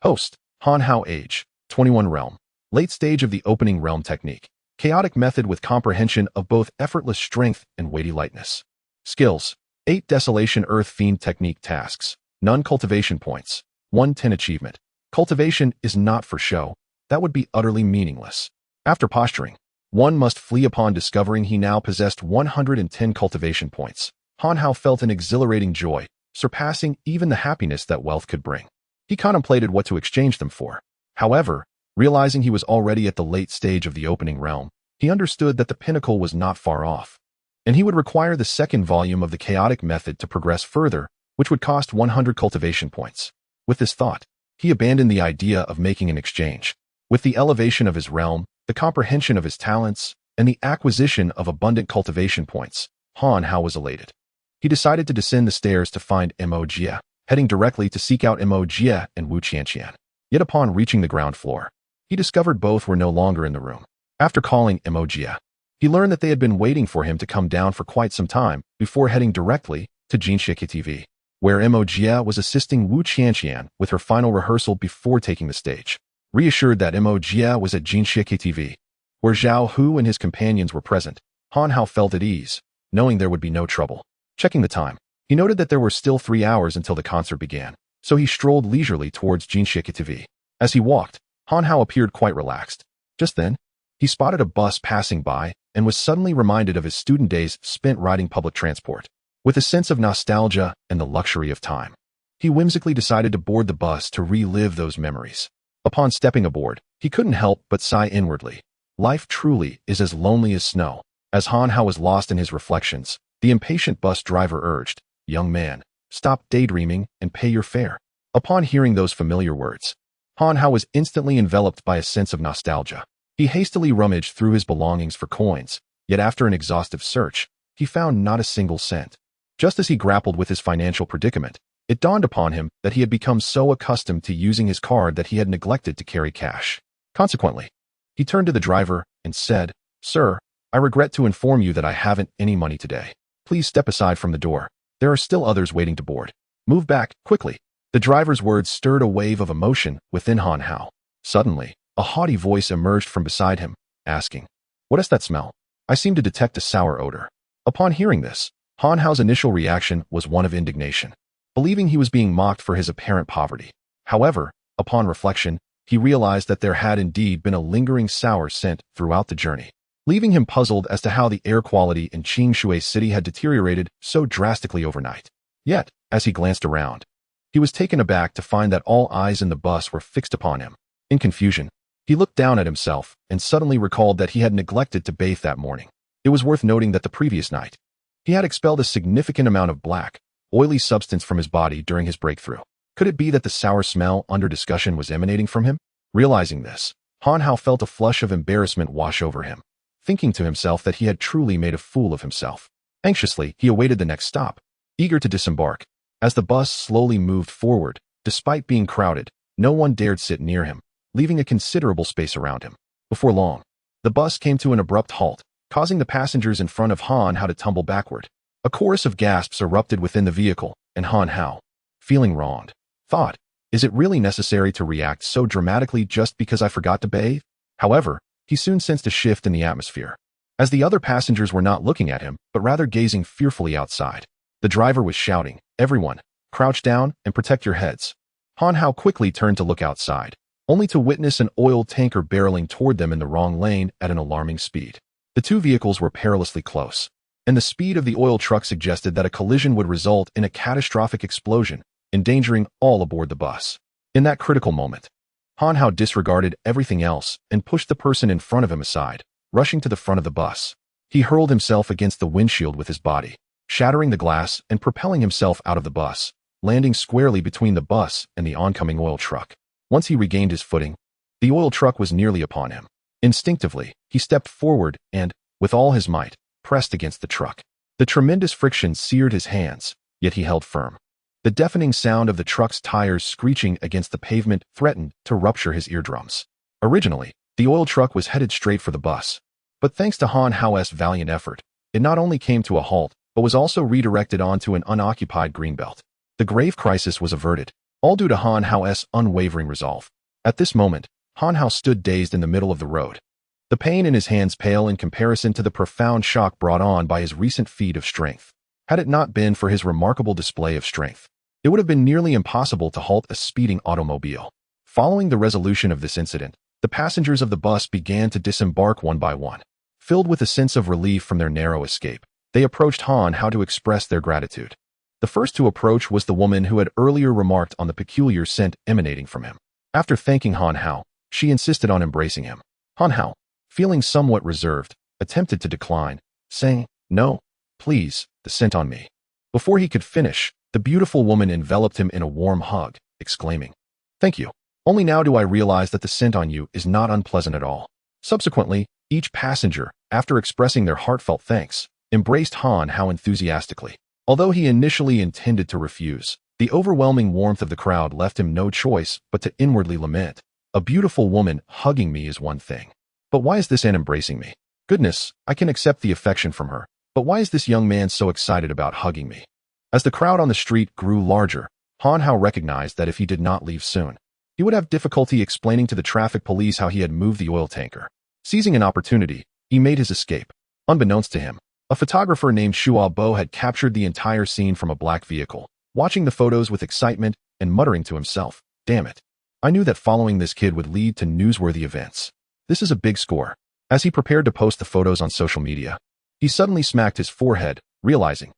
Host, Han Hao age, 21 realm. Late stage of the opening realm technique. Chaotic method with comprehension of both effortless strength and weighty lightness. Skills, 8 Desolation Earth Fiend Technique tasks. None cultivation points. 110 achievement. Cultivation is not for show. That would be utterly meaningless. After posturing, one must flee upon discovering he now possessed 110 cultivation points. Han Hao felt an exhilarating joy, surpassing even the happiness that wealth could bring. He contemplated what to exchange them for. However, realizing he was already at the late stage of the opening realm, he understood that the pinnacle was not far off. and he would require the second volume of the chaotic method to progress further, which would cost 100 cultivation points. With this thought, he abandoned the idea of making an exchange. With the elevation of his realm, the comprehension of his talents, and the acquisition of abundant cultivation points, Han Hao was elated. He decided to descend the stairs to find Mo Jie, heading directly to seek out Mo Jie and Wu Qianqian. Yet upon reaching the ground floor, he discovered both were no longer in the room. After calling Mo Jie, he learned that they had been waiting for him to come down for quite some time before heading directly to Jinxie TV, where Mo Jie was assisting Wu Qianqian with her final rehearsal before taking the stage. Reassured that Mo Jie was at Jinxie TV, where Zhao Hu and his companions were present, Han Hao felt at ease, knowing there would be no trouble. Checking the time, he noted that there were still 3 hours until the concert began, so he strolled leisurely towards Jinxie TV. As he walked, Han Hao appeared quite relaxed. Just then, he spotted a bus passing by and was suddenly reminded of his student days spent riding public transport. With a sense of nostalgia and the luxury of time, he whimsically decided to board the bus to relive those memories. Upon stepping aboard, he couldn't help but sigh inwardly. Life truly is as lonely as snow. As Han Hao was lost in his reflections, the impatient bus driver urged, "Young man, stop daydreaming and pay your fare." Upon hearing those familiar words, Han Hao was instantly enveloped by a sense of nostalgia. He hastily rummaged through his belongings for coins, yet after an exhaustive search, he found not a single cent. Just as he grappled with his financial predicament, it dawned upon him that he had become so accustomed to using his card that he had neglected to carry cash. Consequently, he turned to the driver and said, "Sir, I regret to inform you that I haven't any money today. Please step aside from the door. There are still others waiting to board. Move back, quickly." The driver's words stirred a wave of emotion within Han Hao. Suddenly, a haughty voice emerged from beside him, asking, "What is that smell? I seem to detect a sour odor." Upon hearing this, Han Hao's initial reaction was one of indignation, believing he was being mocked for his apparent poverty. However, upon reflection, he realized that there had indeed been a lingering sour scent throughout the journey, leaving him puzzled as to how the air quality in Qingshui City had deteriorated so drastically overnight. Yet, as he glanced around, he was taken aback to find that all eyes in the bus were fixed upon him. In confusion, he looked down at himself and suddenly recalled that he had neglected to bathe that morning. It was worth noting that the previous night, he had expelled a significant amount of black, oily substance from his body during his breakthrough. Could it be that the sour smell under discussion was emanating from him? Realizing this, Han Hao felt a flush of embarrassment wash over him, thinking to himself that he had truly made a fool of himself. Anxiously, he awaited the next stop, eager to disembark. As the bus slowly moved forward, despite being crowded, no one dared sit near him, leaving a considerable space around him. Before long, the bus came to an abrupt halt, causing the passengers in front of Han Hao to tumble backward. A chorus of gasps erupted within the vehicle, and Han Hao, feeling wronged, thought, "Is it really necessary to react so dramatically just because I forgot to bathe?" However, he soon sensed a shift in the atmosphere, as the other passengers were not looking at him, but rather gazing fearfully outside. The driver was shouting, "Everyone, crouch down and protect your heads." Han Hao quickly turned to look outside, only to witness an oil tanker barreling toward them in the wrong lane at an alarming speed. The two vehicles were perilously close, and the speed of the oil truck suggested that a collision would result in a catastrophic explosion, endangering all aboard the bus. In that critical moment, Han Hao disregarded everything else and pushed the person in front of him aside, rushing to the front of the bus. He hurled himself against the windshield with his body, shattering the glass and propelling himself out of the bus, landing squarely between the bus and the oncoming oil truck. Once he regained his footing, the oil truck was nearly upon him. Instinctively, he stepped forward and, with all his might, pressed against the truck. The tremendous friction seared his hands, yet he held firm. The deafening sound of the truck's tires screeching against the pavement threatened to rupture his eardrums. Originally, the oil truck was headed straight for the bus, but thanks to Han Hao's valiant effort, it not only came to a halt, but was also redirected onto an unoccupied greenbelt. The grave crisis was averted, all due to Han Hao's unwavering resolve. At this moment, Han Hao stood dazed in the middle of the road, the pain in his hands pale in comparison to the profound shock brought on by his recent feat of strength. Had it not been for his remarkable display of strength, it would have been nearly impossible to halt a speeding automobile. Following the resolution of this incident, the passengers of the bus began to disembark one by one. Filled with a sense of relief from their narrow escape, they approached Han Hao to express their gratitude. The first to approach was the woman who had earlier remarked on the peculiar scent emanating from him. After thanking Han Hao, she insisted on embracing him. Han Hao, feeling somewhat reserved, attempted to decline, saying, "No, Please, the scent on me. Before he could finish, the beautiful woman enveloped him in a warm hug, exclaiming, Thank you. Only now do I realize that the scent on you is not unpleasant at all. Subsequently, each passenger, after expressing their heartfelt thanks, embraced Han Hao enthusiastically. Although he initially intended to refuse, the overwhelming warmth of the crowd left him no choice but to inwardly lament. A beautiful woman hugging me is one thing. But why is this Anne embracing me? Goodness, I can accept the affection from her. But why is this young man so excited about hugging me? As the crowd on the street grew larger, Han Hao recognized that if he did not leave soon, he would have difficulty explaining to the traffic police how he had moved the oil tanker. Seizing an opportunity, he made his escape. Unbeknownst to him, a photographer named Shua Bo had captured the entire scene from a black vehicle, watching the photos with excitement and muttering to himself, Damn it. I knew that following this kid would lead to newsworthy events. This is a big score. As he prepared to post the photos on social media, he suddenly smacked his forehead, realizing,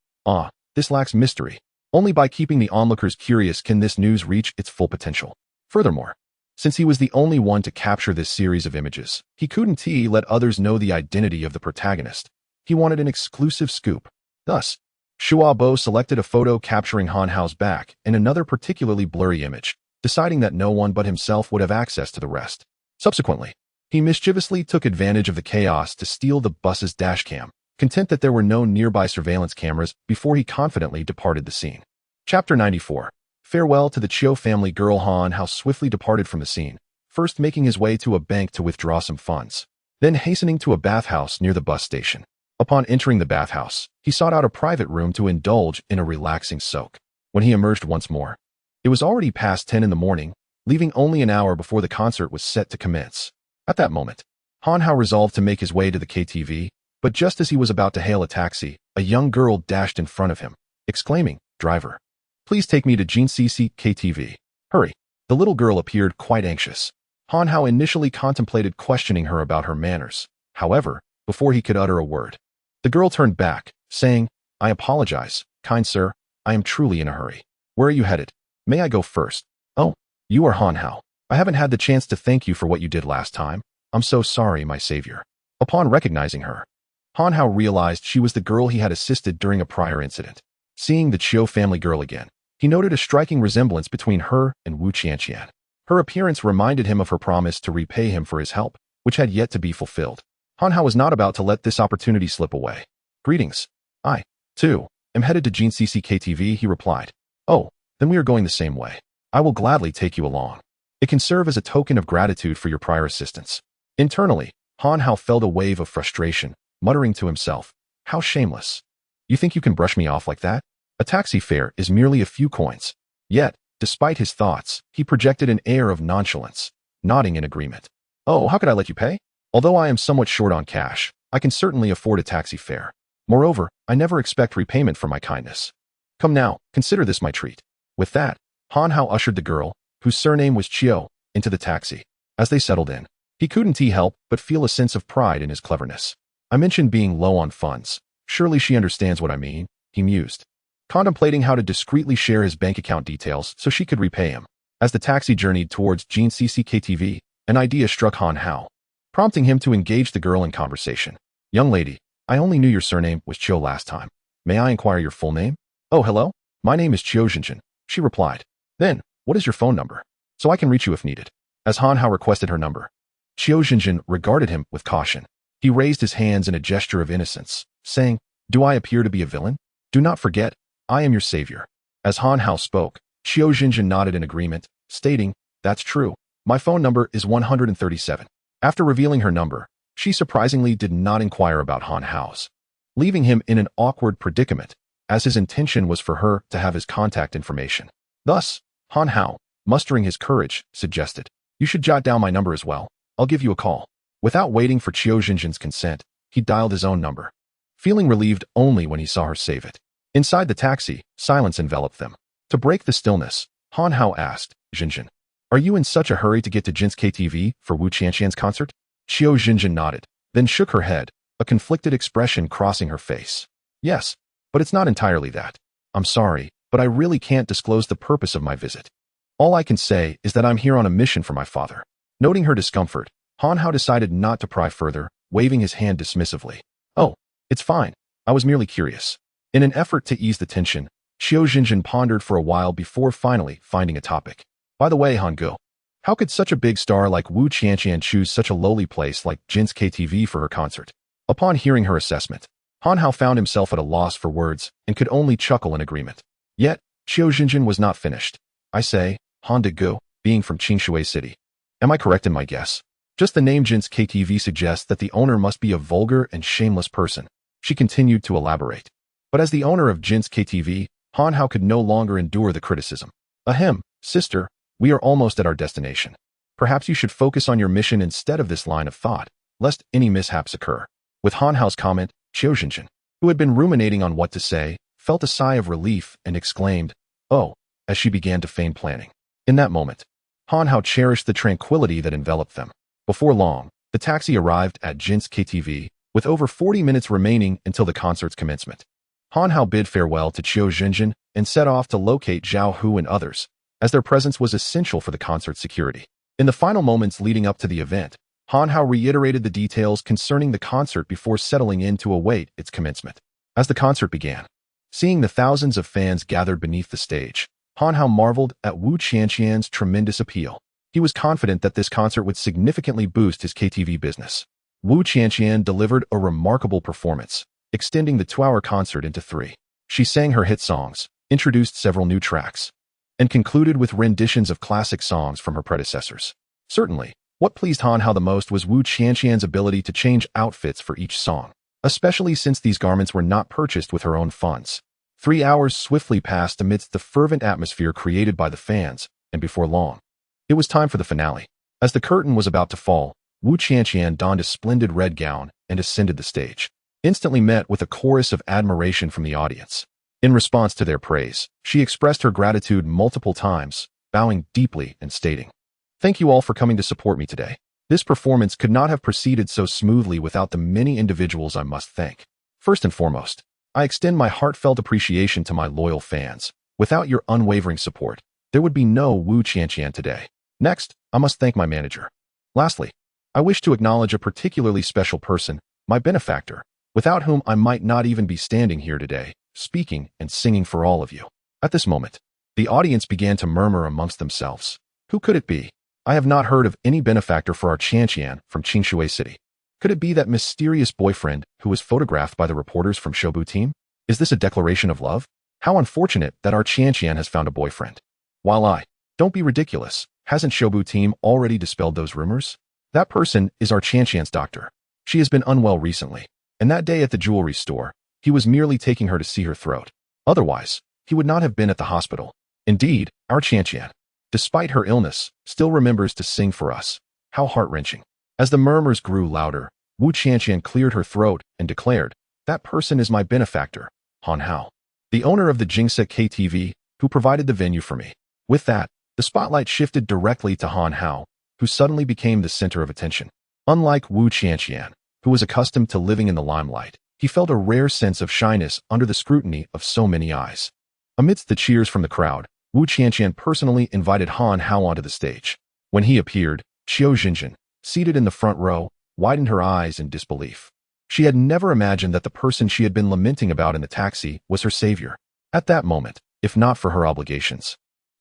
this lacks mystery. Only by keeping the onlookers curious can this news reach its full potential. Furthermore, since he was the only one to capture this series of images, he couldn't let others know the identity of the protagonist. He wanted an exclusive scoop. Thus, Shua Bo selected a photo capturing Han Hao's back and another particularly blurry image, deciding that no one but himself would have access to the rest. Subsequently, he mischievously took advantage of the chaos to steal the bus's dashcam, content that there were no nearby surveillance cameras before he confidently departed the scene. Chapter 94. Farewell to the Chiu family. Girl. Han Hao swiftly departed from the scene, first making his way to a bank to withdraw some funds, then hastening to a bathhouse near the bus station. Upon entering the bathhouse, he sought out a private room to indulge in a relaxing soak. When he emerged once more, it was already past 10 in the morning, leaving only an hour before the concert was set to commence. At that moment, Han Hao resolved to make his way to the KTV, but just as he was about to hail a taxi, a young girl dashed in front of him, exclaiming, Driver, please take me to GCC KTV. Hurry. The little girl appeared quite anxious. Han Hao initially contemplated questioning her about her manners. However, before he could utter a word, the girl turned back, saying, I apologize, kind sir, I am truly in a hurry. Where are you headed? May I go first? Oh, you are Han Hao. I haven't had the chance to thank you for what you did last time. I'm so sorry, my savior. Upon recognizing her, Han Hao realized she was the girl he had assisted during a prior incident. Seeing the Chiu family girl again, he noted a striking resemblance between her and Wu Qianqian. Her appearance reminded him of her promise to repay him for his help, which had yet to be fulfilled. Han Hao was not about to let this opportunity slip away. Greetings. I, too, am headed to GCC KTV, he replied. Oh, then we are going the same way. I will gladly take you along. It can serve as a token of gratitude for your prior assistance. Internally, Han Hao felt a wave of frustration, muttering to himself, How shameless. You think you can brush me off like that? A taxi fare is merely a few coins. Yet, despite his thoughts, he projected an air of nonchalance, nodding in agreement. Oh, how could I let you pay? Although I am somewhat short on cash, I can certainly afford a taxi fare. Moreover, I never expect repayment for my kindness. Come now, consider this my treat. With that, Han Hao ushered the girl, whose surname was Chiu, into the taxi. As they settled in, he couldn't help but feel a sense of pride in his cleverness. I mentioned being low on funds. Surely she understands what I mean, he mused, contemplating how to discreetly share his bank account details so she could repay him. As the taxi journeyed towards GCC KTV, an idea struck Han Hao, prompting him to engage the girl in conversation. Young lady, I only knew your surname was Chiu last time. May I inquire your full name? Oh, hello. My name is Chiu Chen, she replied. Then, what is your phone number? So I can reach you if needed. As Han Hao requested her number, Chiu Chen regarded him with caution. He raised his hands in a gesture of innocence, saying, Do I appear to be a villain? Do not forget, I am your savior. As Han Hao spoke, Chiu Chen nodded in agreement, stating, That's true. My phone number is 137. After revealing her number, she surprisingly did not inquire about Han Hao's, leaving him in an awkward predicament, as his intention was for her to have his contact information. Thus, Han Hao, mustering his courage, suggested, You should jot down my number as well. I'll give you a call. Without waiting for Chiu Zhen's consent, he dialed his own number, feeling relieved only when he saw her save it. Inside the taxi, silence enveloped them. To break the stillness, Han Hao asked, Zhen, are you in such a hurry to get to Jin's KTV for Wu Qianqian's concert? Chiu Zhen nodded, then shook her head, a conflicted expression crossing her face. Yes, but it's not entirely that. I'm sorry, but I really can't disclose the purpose of my visit. All I can say is that I'm here on a mission for my father. Noting her discomfort, Han Hao decided not to pry further, waving his hand dismissively. Oh, it's fine. I was merely curious. In an effort to ease the tension, Qiu Jinjin pondered for a while before finally finding a topic. By the way, Han Gu, how could such a big star like Wu Qianqian choose such a lowly place like Jin's KTV for her concert? Upon hearing her assessment, Han Hao found himself at a loss for words and could only chuckle in agreement. Yet, Qiu Jinjin was not finished. I say, Han De Gu, being from Qingshui City. Am I correct in my guess? Just the name Jin's KTV suggests that the owner must be a vulgar and shameless person. She continued to elaborate. But as the owner of Jin's KTV, Han Hao could no longer endure the criticism. Ahem, sister, we are almost at our destination. Perhaps you should focus on your mission instead of this line of thought, lest any mishaps occur. With Han Hao's comment, Qiu Jinjin, who had been ruminating on what to say, felt a sigh of relief and exclaimed, "Oh," as she began to feign planning. In that moment, Han Hao cherished the tranquility that enveloped them. Before long, the taxi arrived at Jin's KTV, with over 40 minutes remaining until the concert's commencement. Han Hao bid farewell to Qiu Jinjin and set off to locate Zhao Hu and others, as their presence was essential for the concert's security. In the final moments leading up to the event, Han Hao reiterated the details concerning the concert before settling in to await its commencement. As the concert began, seeing the thousands of fans gathered beneath the stage, Han Hao marveled at Wu Qianqian's tremendous appeal. He was confident that this concert would significantly boost his KTV business. Wu Qianqian delivered a remarkable performance, extending the 2-hour concert into 3. She sang her hit songs, introduced several new tracks, and concluded with renditions of classic songs from her predecessors. Certainly, what pleased Han Hao the most was Wu Qianqian's ability to change outfits for each song, especially since these garments were not purchased with her own funds. 3 hours swiftly passed amidst the fervent atmosphere created by the fans, and before long, it was time for the finale. As the curtain was about to fall, Wu Qianqian donned a splendid red gown and ascended the stage, instantly met with a chorus of admiration from the audience. In response to their praise, she expressed her gratitude multiple times, bowing deeply and stating, "Thank you all for coming to support me today. This performance could not have proceeded so smoothly without the many individuals I must thank. First and foremost, I extend my heartfelt appreciation to my loyal fans. Without your unwavering support, there would be no Wu Qianqian today. Next, I must thank my manager. Lastly, I wish to acknowledge a particularly special person, my benefactor, without whom I might not even be standing here today, speaking and singing for all of you." At this moment, the audience began to murmur amongst themselves. Who could it be? I have not heard of any benefactor for our Qianqian from Qingshui City. Could it be that mysterious boyfriend who was photographed by the reporters from Shobu team? Is this a declaration of love? How unfortunate that our Qianqian has found a boyfriend. Don't be ridiculous. Hasn't Shobu team already dispelled those rumors? That person is our Qianqian's doctor. She has been unwell recently, and that day at the jewelry store, he was merely taking her to see her throat. Otherwise, he would not have been at the hospital. Indeed, our Qianqian, despite her illness, still remembers to sing for us. How heart-wrenching. As the murmurs grew louder, Wu Qianqian cleared her throat and declared, "That person is my benefactor, Han Hao, the owner of the Jingse KTV, who provided the venue for me." With that, the spotlight shifted directly to Han Hao, who suddenly became the center of attention. Unlike Wu Qianqian, who was accustomed to living in the limelight, he felt a rare sense of shyness under the scrutiny of so many eyes. Amidst the cheers from the crowd, Wu Qianqian personally invited Han Hao onto the stage. When he appeared, Qiu Jinjin, seated in the front row, widened her eyes in disbelief. She had never imagined that the person she had been lamenting about in the taxi was her savior. At that moment, if not for her obligations,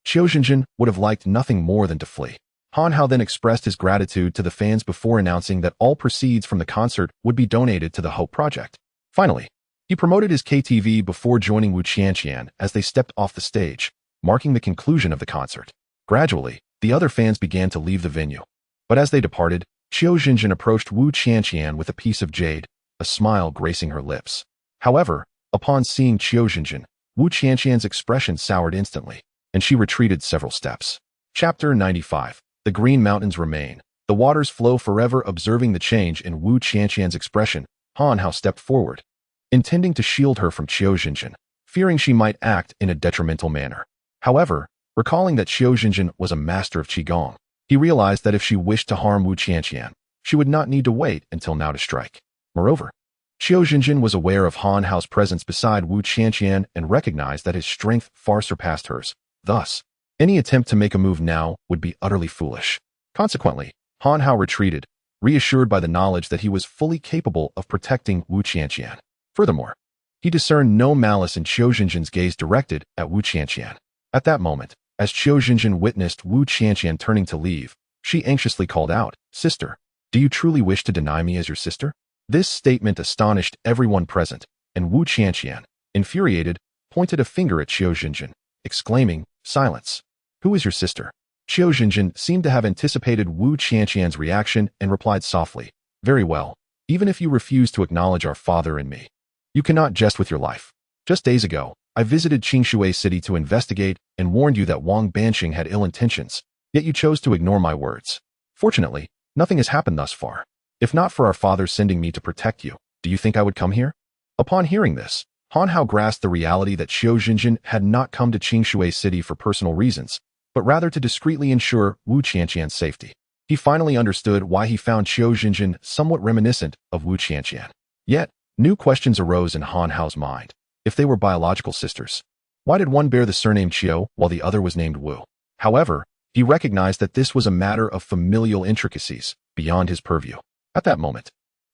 Qiu Jinjin would have liked nothing more than to flee. Han Hao then expressed his gratitude to the fans before announcing that all proceeds from the concert would be donated to the Hope Project. Finally, he promoted his KTV before joining Wu Qianqian as they stepped off the stage, marking the conclusion of the concert. Gradually, the other fans began to leave the venue. But as they departed, Qiu Jinjin approached Wu Qianqian with a piece of jade, a smile gracing her lips. However, upon seeing Qiu Jinjin, Wu Qianqian's expression soured instantly, and she retreated several steps. Chapter 95. The Green Mountains Remain. The waters flow forever. Observing the change in Wu Qianqian's expression, Han Hao stepped forward, intending to shield her from Qiu Jinjin, fearing she might act in a detrimental manner. However, recalling that Qiu Jinjin was a master of Qigong, he realized that if she wished to harm Wu Qianqian, she would not need to wait until now to strike. Moreover, Qiu Jinjin was aware of Han Hao's presence beside Wu Qianqian and recognized that his strength far surpassed hers. Thus, any attempt to make a move now would be utterly foolish. Consequently, Han Hao retreated, reassured by the knowledge that he was fully capable of protecting Wu Qianqian. Furthermore, He discerned no malice in Qiu Jinjin's gaze directed at Wu Qianqian. At that moment, as Qiu Jinjin witnessed Wu Qianqian turning to leave, she anxiously called out, "Sister, do you truly wish to deny me as your sister?" This statement astonished everyone present, and Wu Qianqian, infuriated, pointed a finger at Qiu Jinjin, exclaiming, "Silence! Who is your sister?" Qiu Jinjin seemed to have anticipated Wu Qianqian's reaction and replied softly, "Very well, even if you refuse to acknowledge our father and me. You cannot jest with your life. Just days ago, I visited Qingshui City to investigate and warned you that Wang Banqing had ill intentions, yet you chose to ignore my words. Fortunately, nothing has happened thus far. If not for our father sending me to protect you, do you think I would come here?" Upon hearing this, Han Hao grasped the reality that Qiu Jinjin had not come to Qingshui City for personal reasons, but rather to discreetly ensure Wu Qianqian's safety. He finally understood why he found Qiu Jinjin somewhat reminiscent of Wu Qianqian. Yet, new questions arose in Han Hao's mind. If they were biological sisters, why did one bear the surname Qiu while the other was named Wu? However, he recognized that this was a matter of familial intricacies beyond his purview. At that moment,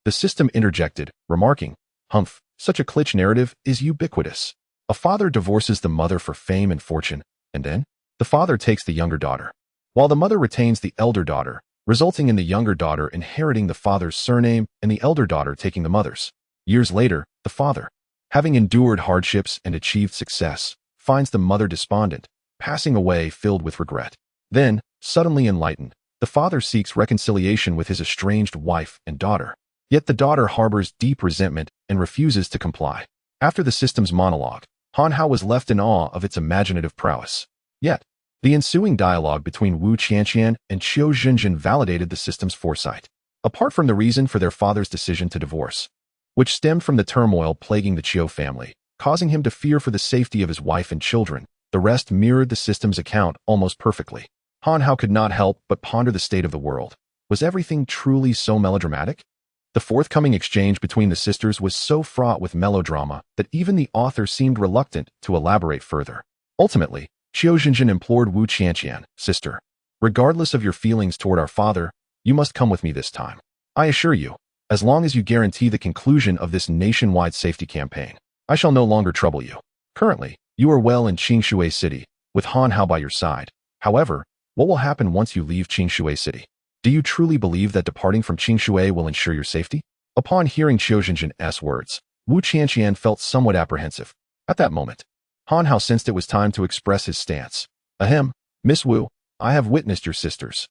the system interjected, remarking, "Humph, such a cliché narrative is ubiquitous. A father divorces the mother for fame and fortune, and then the father takes the younger daughter, while the mother retains the elder daughter, resulting in the younger daughter inheriting the father's surname and the elder daughter taking the mother's. Years later, the father, having endured hardships and achieved success, finds the mother despondent, passing away filled with regret. Then, suddenly enlightened, the father seeks reconciliation with his estranged wife and daughter. Yet the daughter harbors deep resentment and refuses to comply. After the system's monologue, Han Hao was left in awe of its imaginative prowess. Yet, the ensuing dialogue between Wu Qianqian and Qiu Jinjin validated the system's foresight. Apart from the reason for their father's decision to divorce, which stemmed from the turmoil plaguing the Qiu family, causing him to fear for the safety of his wife and children, the rest mirrored the system's account almost perfectly. Han Hao could not help but ponder the state of the world. Was everything truly so melodramatic? The forthcoming exchange between the sisters was so fraught with melodrama that even the author seemed reluctant to elaborate further. Ultimately, Qiu Jinjin implored Wu Qianqian, "Sister, regardless of your feelings toward our father, you must come with me this time. I assure you, as long as you guarantee the conclusion of this nationwide safety campaign, I shall no longer trouble you. Currently, you are well in Qingshui City, with Han Hao by your side. However, what will happen once you leave Qingshui City? Do you truly believe that departing from Qingshui will ensure your safety?" Upon hearing Qiu Jinjin's words, Wu Qianqian felt somewhat apprehensive. At that moment, Han Hao sensed it was time to express his stance. "Ahem, Miss Wu, I have witnessed your sister's,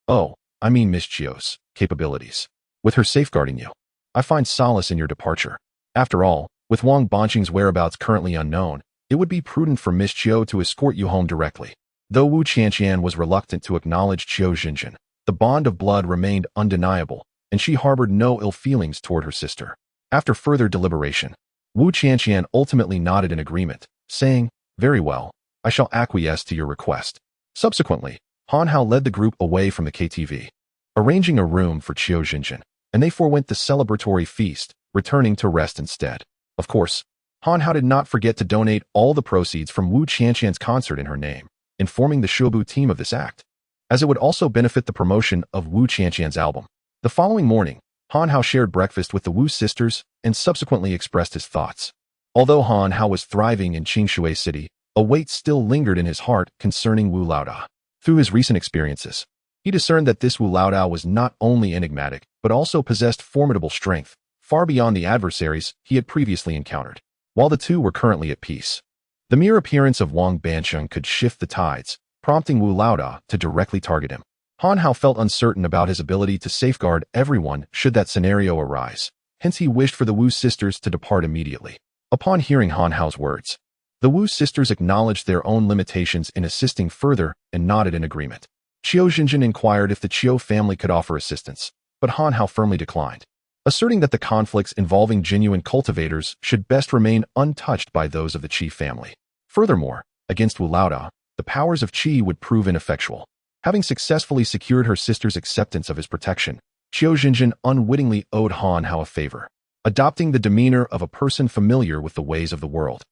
I mean Miss Qiu's, capabilities. With her safeguarding you, I find solace in your departure. After all, with Wang Banqing's whereabouts currently unknown, it would be prudent for Miss Qiu to escort you home directly." Though Wu Qianqian was reluctant to acknowledge Qiu Jinjin, the bond of blood remained undeniable, and she harbored no ill feelings toward her sister. After further deliberation, Wu Qianqian ultimately nodded in agreement, saying, "Very well, I shall acquiesce to your request." Subsequently, Han Hao led the group away from the KTV, arranging a room for Qiu Jinjin, and they forewent the celebratory feast, returning to rest instead. Of course, Han Hao did not forget to donate all the proceeds from Wu Qianqian's concert in her name, informing the Shubu team of this act, as it would also benefit the promotion of Wu Qianqian's album. The following morning, Han Hao shared breakfast with the Wu sisters and subsequently expressed his thoughts. Although Han Hao was thriving in Qingshui City, a weight still lingered in his heart concerning Wu Laodao. Through his recent experiences, he discerned that this Wu Laodao was not only enigmatic, but also possessed formidable strength, far beyond the adversaries he had previously encountered. While the two were currently at peace, the mere appearance of Wang Banqing could shift the tides, prompting Wu Laodao to directly target him. Han Hao felt uncertain about his ability to safeguard everyone should that scenario arise, hence he wished for the Wu sisters to depart immediately. Upon hearing Han Hao's words, the Wu sisters acknowledged their own limitations in assisting further and nodded in agreement. Qiu Jinjin inquired if the Qiu family could offer assistance, but Han Hao firmly declined, asserting that the conflicts involving genuine cultivators should best remain untouched by those of the Qi family. Furthermore, against Wu Laodao, the powers of Qi would prove ineffectual. Having successfully secured her sister's acceptance of his protection, Qiu Jinjin unwittingly owed Han Hao a favor, adopting the demeanor of a person familiar with the ways of the world.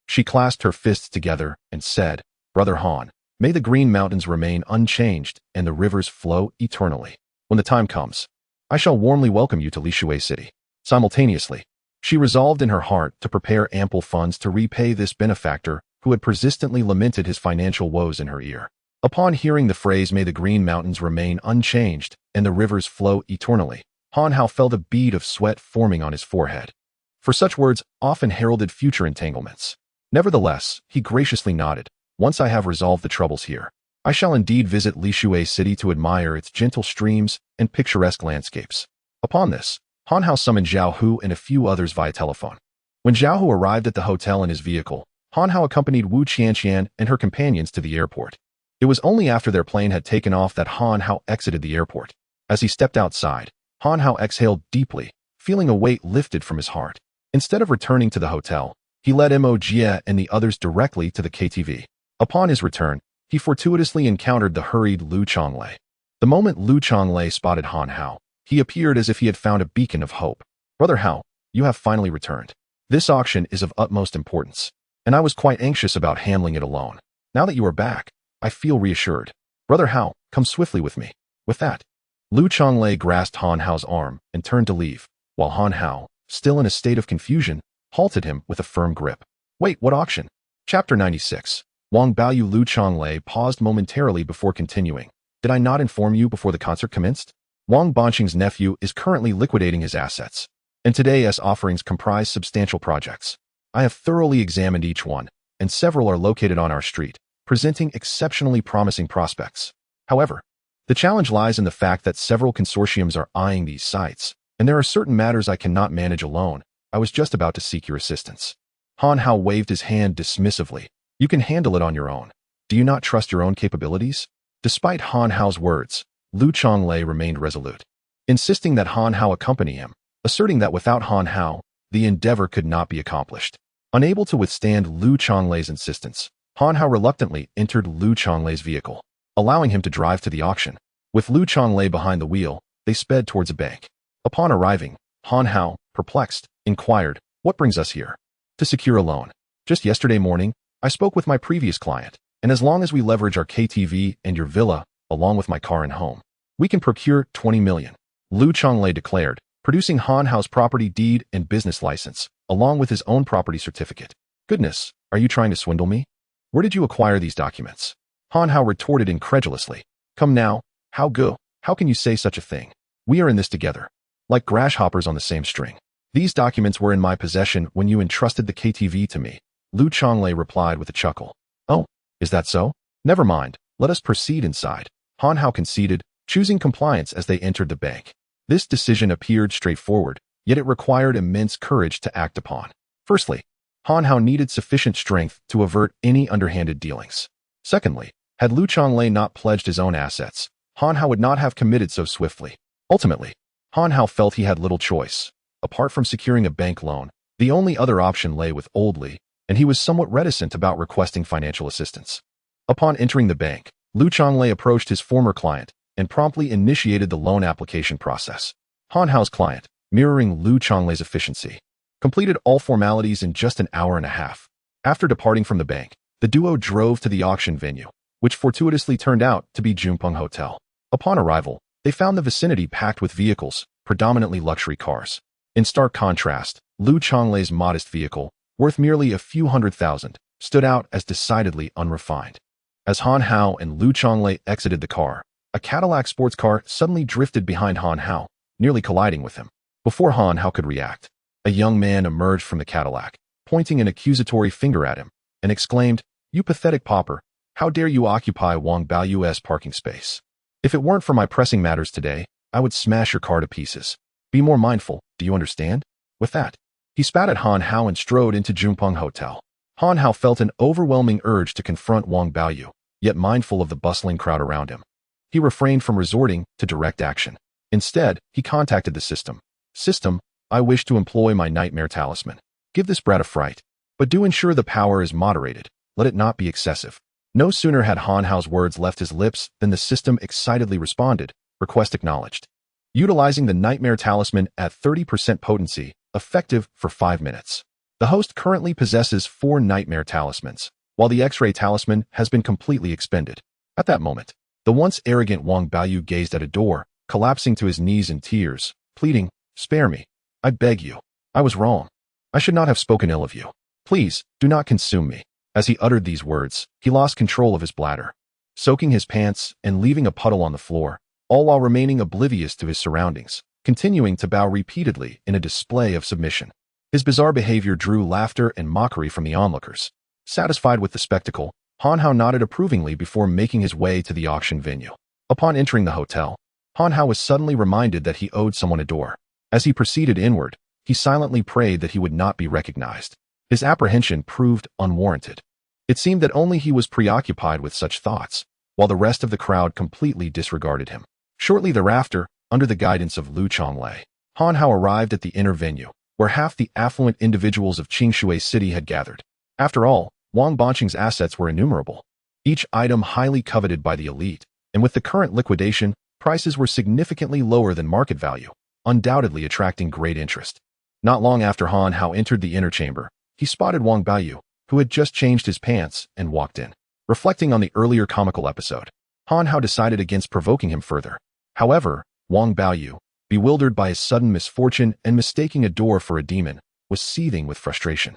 She clasped her fists together and said, "Brother Han, may the green mountains remain unchanged and the rivers flow eternally. When the time comes, I shall warmly welcome you to Lishui City." Simultaneously, She resolved in her heart to prepare ample funds to repay this benefactor who had persistently lamented his financial woes in her ear. Upon hearing the phrase, "May the green mountains remain unchanged and the rivers flow eternally," Han Hao felt a bead of sweat forming on his forehead. For such words often heralded future entanglements. Nevertheless, he graciously nodded. "Once I have resolved the troubles here, I shall indeed visit Lishui City to admire its gentle streams and picturesque landscapes." Upon this, Han Hao summoned Zhao Hu and a few others via telephone. When Zhao Hu arrived at the hotel in his vehicle, Han Hao accompanied Wu Qianqian and her companions to the airport. It was only after their plane had taken off that Han Hao exited the airport. As he stepped outside, Han Hao exhaled deeply, feeling a weight lifted from his heart. Instead of returning to the hotel, he led Mo Jie and the others directly to the KTV. Upon his return, he fortuitously encountered the hurried Lu Chonglei. The moment Lu Chonglei spotted Han Hao, he appeared as if he had found a beacon of hope. "Brother Hao, you have finally returned. This auction is of utmost importance, and I was quite anxious about handling it alone. Now that you are back, I feel reassured. Brother Hao, come swiftly with me." With that, Lu Chonglei grasped Han Hao's arm and turned to leave, while Han Hao, still in a state of confusion, halted him with a firm grip. "Wait, what auction?" Chapter 96. Wang Baoyu. Lu Chonglei paused momentarily before continuing. "Did I not inform you before the concert commenced? Wang Banqing's nephew is currently liquidating his assets, and today's offerings comprise substantial projects. I have thoroughly examined each one, and several are located on our street, presenting exceptionally promising prospects. However, the challenge lies in the fact that several consortiums are eyeing these sites, and there are certain matters I cannot manage alone. I was just about to seek your assistance." Han Hao waved his hand dismissively. "You can handle it on your own. Do you not trust your own capabilities?" Despite Han Hao's words, Lu Chonglei remained resolute, insisting that Han Hao accompany him, asserting that without Han Hao, the endeavor could not be accomplished. Unable to withstand Lu Chonglei's insistence, Han Hao reluctantly entered Lu Chonglei's vehicle, allowing him to drive to the auction. With Lu Chonglei behind the wheel, they sped towards a bank. Upon arriving, Han Hao, perplexed, inquired, "What brings us here?" "To secure a loan. Just yesterday morning, I spoke with my previous client, and as long as we leverage our KTV and your villa, along with my car and home, we can procure 20 million, Lu Chonglei declared, producing Han Hao's property deed and business license, along with his own property certificate. "Goodness, are you trying to swindle me? Where did you acquire these documents?" Han Hao retorted incredulously. "Come now, how can you say such a thing? We are in this together, like grasshoppers on the same string. These documents were in my possession when you entrusted the KTV to me," Lu Chonglei replied with a chuckle. "Oh, is that so? Never mind, let us proceed inside." Han Hao conceded, choosing compliance as they entered the bank. This decision appeared straightforward, yet it required immense courage to act upon. Firstly, Han Hao needed sufficient strength to avert any underhanded dealings. Secondly, had Lu Chonglei not pledged his own assets, Han Hao would not have committed so swiftly. Ultimately, Han Hao felt he had little choice. Apart from securing a bank loan, the only other option lay with Old Li, and he was somewhat reticent about requesting financial assistance. Upon entering the bank, Lu Chonglei approached his former client and promptly initiated the loan application process. Han Hao's client, mirroring Lu Chonglei's efficiency, completed all formalities in just an hour and a half. After departing from the bank, the duo drove to the auction venue, which fortuitously turned out to be Junpeng Hotel. Upon arrival, they found the vicinity packed with vehicles, predominantly luxury cars. In stark contrast, Lu Chonglei's modest vehicle, worth merely a few $100,000, stood out as decidedly unrefined. As Han Hao and Lu Chonglei exited the car, a Cadillac sports car suddenly drifted behind Han Hao, nearly colliding with him. Before Han Hao could react, a young man emerged from the Cadillac, pointing an accusatory finger at him, and exclaimed, "You pathetic pauper, how dare you occupy Wang Baoyu's parking space? If it weren't for my pressing matters today, I would smash your car to pieces. Be more mindful, do you understand?" With that, he spat at Han Hao and strode into Junpeng Hotel. Han Hao felt an overwhelming urge to confront Wang Baoyu, yet mindful of the bustling crowd around him, he refrained from resorting to direct action. Instead, he contacted the system. "System, I wish to employ my nightmare talisman. Give this brat a fright, but do ensure the power is moderated. Let it not be excessive." No sooner had Han Hao's words left his lips than the system excitedly responded, "Request acknowledged. Utilizing the nightmare talisman at 30% potency, effective for 5 minutes. The host currently possesses 4 nightmare talismans, while the X-ray talisman has been completely expended." At that moment, the once arrogant Wang Baoyu gazed at a door, collapsing to his knees in tears, pleading, "Spare me, I beg you." I was wrong. I should not have spoken ill of you. Please, do not consume me. As he uttered these words, he lost control of his bladder, soaking his pants and leaving a puddle on the floor, all while remaining oblivious to his surroundings, continuing to bow repeatedly in a display of submission. His bizarre behavior drew laughter and mockery from the onlookers. Satisfied with the spectacle, Han Hao nodded approvingly before making his way to the auction venue. Upon entering the hotel, Han Hao was suddenly reminded that he owed someone a door. As he proceeded inward, he silently prayed that he would not be recognized. His apprehension proved unwarranted. It seemed that only he was preoccupied with such thoughts, while the rest of the crowd completely disregarded him. Shortly thereafter, under the guidance of Lu Chonglei, Han Hao arrived at the inner venue, where half the affluent individuals of Qingshui City had gathered. After all, Wang Banqing's assets were innumerable, each item highly coveted by the elite, and with the current liquidation, prices were significantly lower than market value, undoubtedly attracting great interest. Not long after Han Hao entered the inner chamber, he spotted Wang Baiyu, who had just changed his pants and walked in. Reflecting on the earlier comical episode, Han Hao decided against provoking him further. However, Wang Baiyu, bewildered by his sudden misfortune and mistaking a door for a demon, was seething with frustration.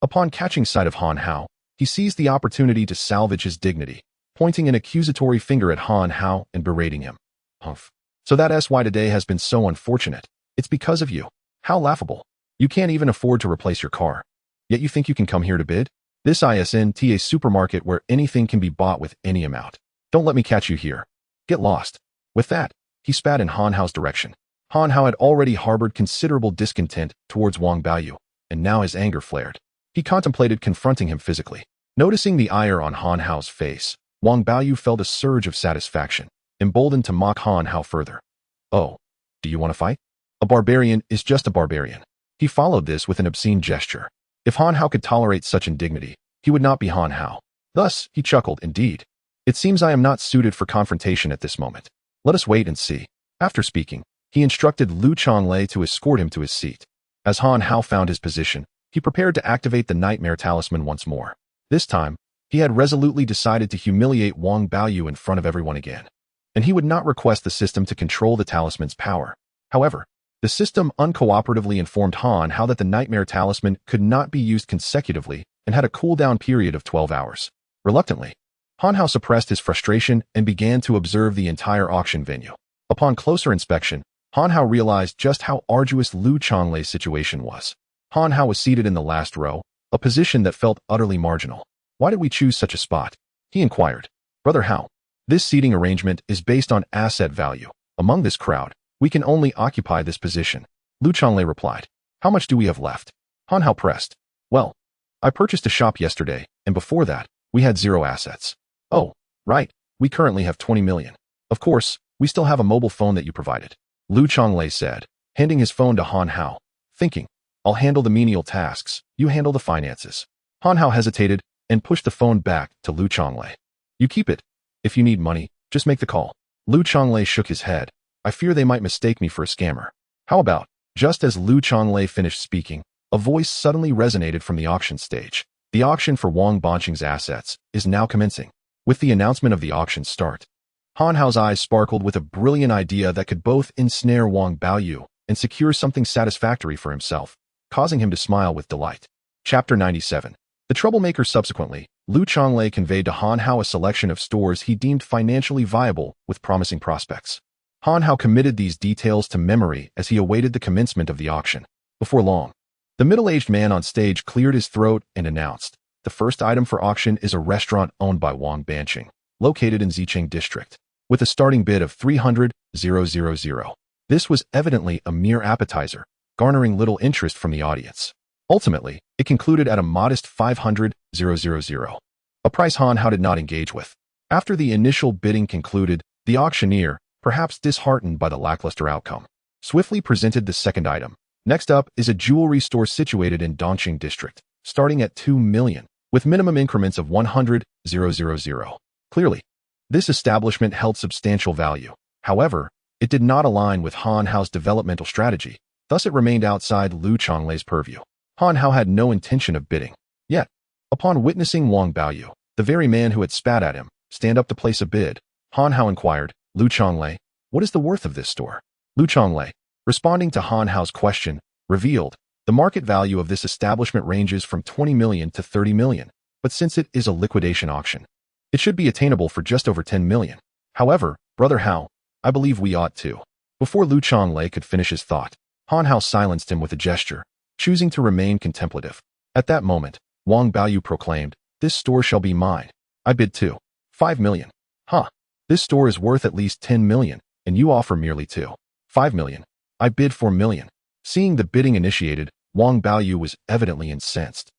Upon catching sight of Han Hao, he seized the opportunity to salvage his dignity, pointing an accusatory finger at Han Hao and berating him. Humph. So that's why today has been so unfortunate. It's because of you. How laughable. You can't even afford to replace your car. Yet you think you can come here to bid? This isn't a supermarket where anything can be bought with any amount. Don't let me catch you here. Get lost. With that, he spat in Han Hao's direction. Han Hao had already harbored considerable discontent towards Wang Baiyu, and now his anger flared. He contemplated confronting him physically. Noticing the ire on Han Hao's face, Wang Baiyu felt a surge of satisfaction, emboldened to mock Han Hao further. Oh, do you want to fight? A barbarian is just a barbarian. He followed this with an obscene gesture. If Han Hao could tolerate such indignity, he would not be Han Hao. Thus, he chuckled, indeed. It seems I am not suited for confrontation at this moment. Let us wait and see. After speaking, he instructed Lu Chonglei to escort him to his seat. As Han Hao found his position, he prepared to activate the Nightmare Talisman once more. This time, he had resolutely decided to humiliate Wang Baiyu in front of everyone again. And he would not request the system to control the talisman's power. However, the system uncooperatively informed Han Hao that the Nightmare Talisman could not be used consecutively and had a cooldown period of 12 hours. Reluctantly, Han Hao suppressed his frustration and began to observe the entire auction venue. Upon closer inspection, Han Hao realized just how arduous Lu Chonglei's situation was. Han Hao was seated in the last row, a position that felt utterly marginal. Why did we choose such a spot? He inquired. Brother Hao, this seating arrangement is based on asset value. Among this crowd, we can only occupy this position. Lu Chonglei replied. How much do we have left? Han Hao pressed. Well, I purchased a shop yesterday, and before that, we had 0 assets. Oh, right, we currently have 20 million. Of course, we still have a mobile phone that you provided. Lu Chonglei said, handing his phone to Han Hao, thinking, I'll handle the menial tasks, you handle the finances. Han Hao hesitated and pushed the phone back to Lu Chonglei. You keep it. If you need money, just make the call. Lu Chonglei shook his head. I fear they might mistake me for a scammer. How about? Just as Lu Chonglei finished speaking, a voice suddenly resonated from the auction stage. The auction for Wang Banqing's assets is now commencing. With the announcement of the auction start, Han Hao's eyes sparkled with a brilliant idea that could both ensnare Wang Baiyu and secure something satisfactory for himself, causing him to smile with delight. Chapter 97. The troublemaker. Subsequently, Lu Chonglei conveyed to Han Hao a selection of stores he deemed financially viable with promising prospects. Han Hao committed these details to memory as he awaited the commencement of the auction. Before long, the middle-aged man on stage cleared his throat and announced, the first item for auction is a restaurant owned by Wang Banqing, located in Zicheng District, with a starting bid of 300,000. This was evidently a mere appetizer, garnering little interest from the audience. Ultimately, it concluded at a modest 500,000, a price Han Hao did not engage with. After the initial bidding concluded, the auctioneer, perhaps disheartened by the lackluster outcome, swiftly presented the second item. Next up is a jewelry store situated in Dongqing District, starting at 2 million, with minimum increments of 100,000. Clearly, this establishment held substantial value. However, it did not align with Han Hao's developmental strategy, thus it remained outside Lu Chonglei's purview. Han Hao had no intention of bidding. Yet, upon witnessing Wang Baiyu, the very man who had spat at him, stand up to place a bid, Han Hao inquired, Lu Chonglei, what is the worth of this store? Lu Chonglei, responding to Han Hao's question, revealed, The market value of this establishment ranges from 20 million to 30 million, but since it is a liquidation auction, it should be attainable for just over 10 million. However, Brother Hao, I believe we ought to. Before Lu Chonglei could finish his thought, Han Hao silenced him with a gesture, choosing to remain contemplative. At that moment, Wang Baoyu proclaimed, "This store shall be mine. I bid 5 million. Huh. This store is worth at least 10 million, and you offer merely 5 million. I bid 4 million. Seeing the bidding initiated, Wang Baoyu was evidently incensed.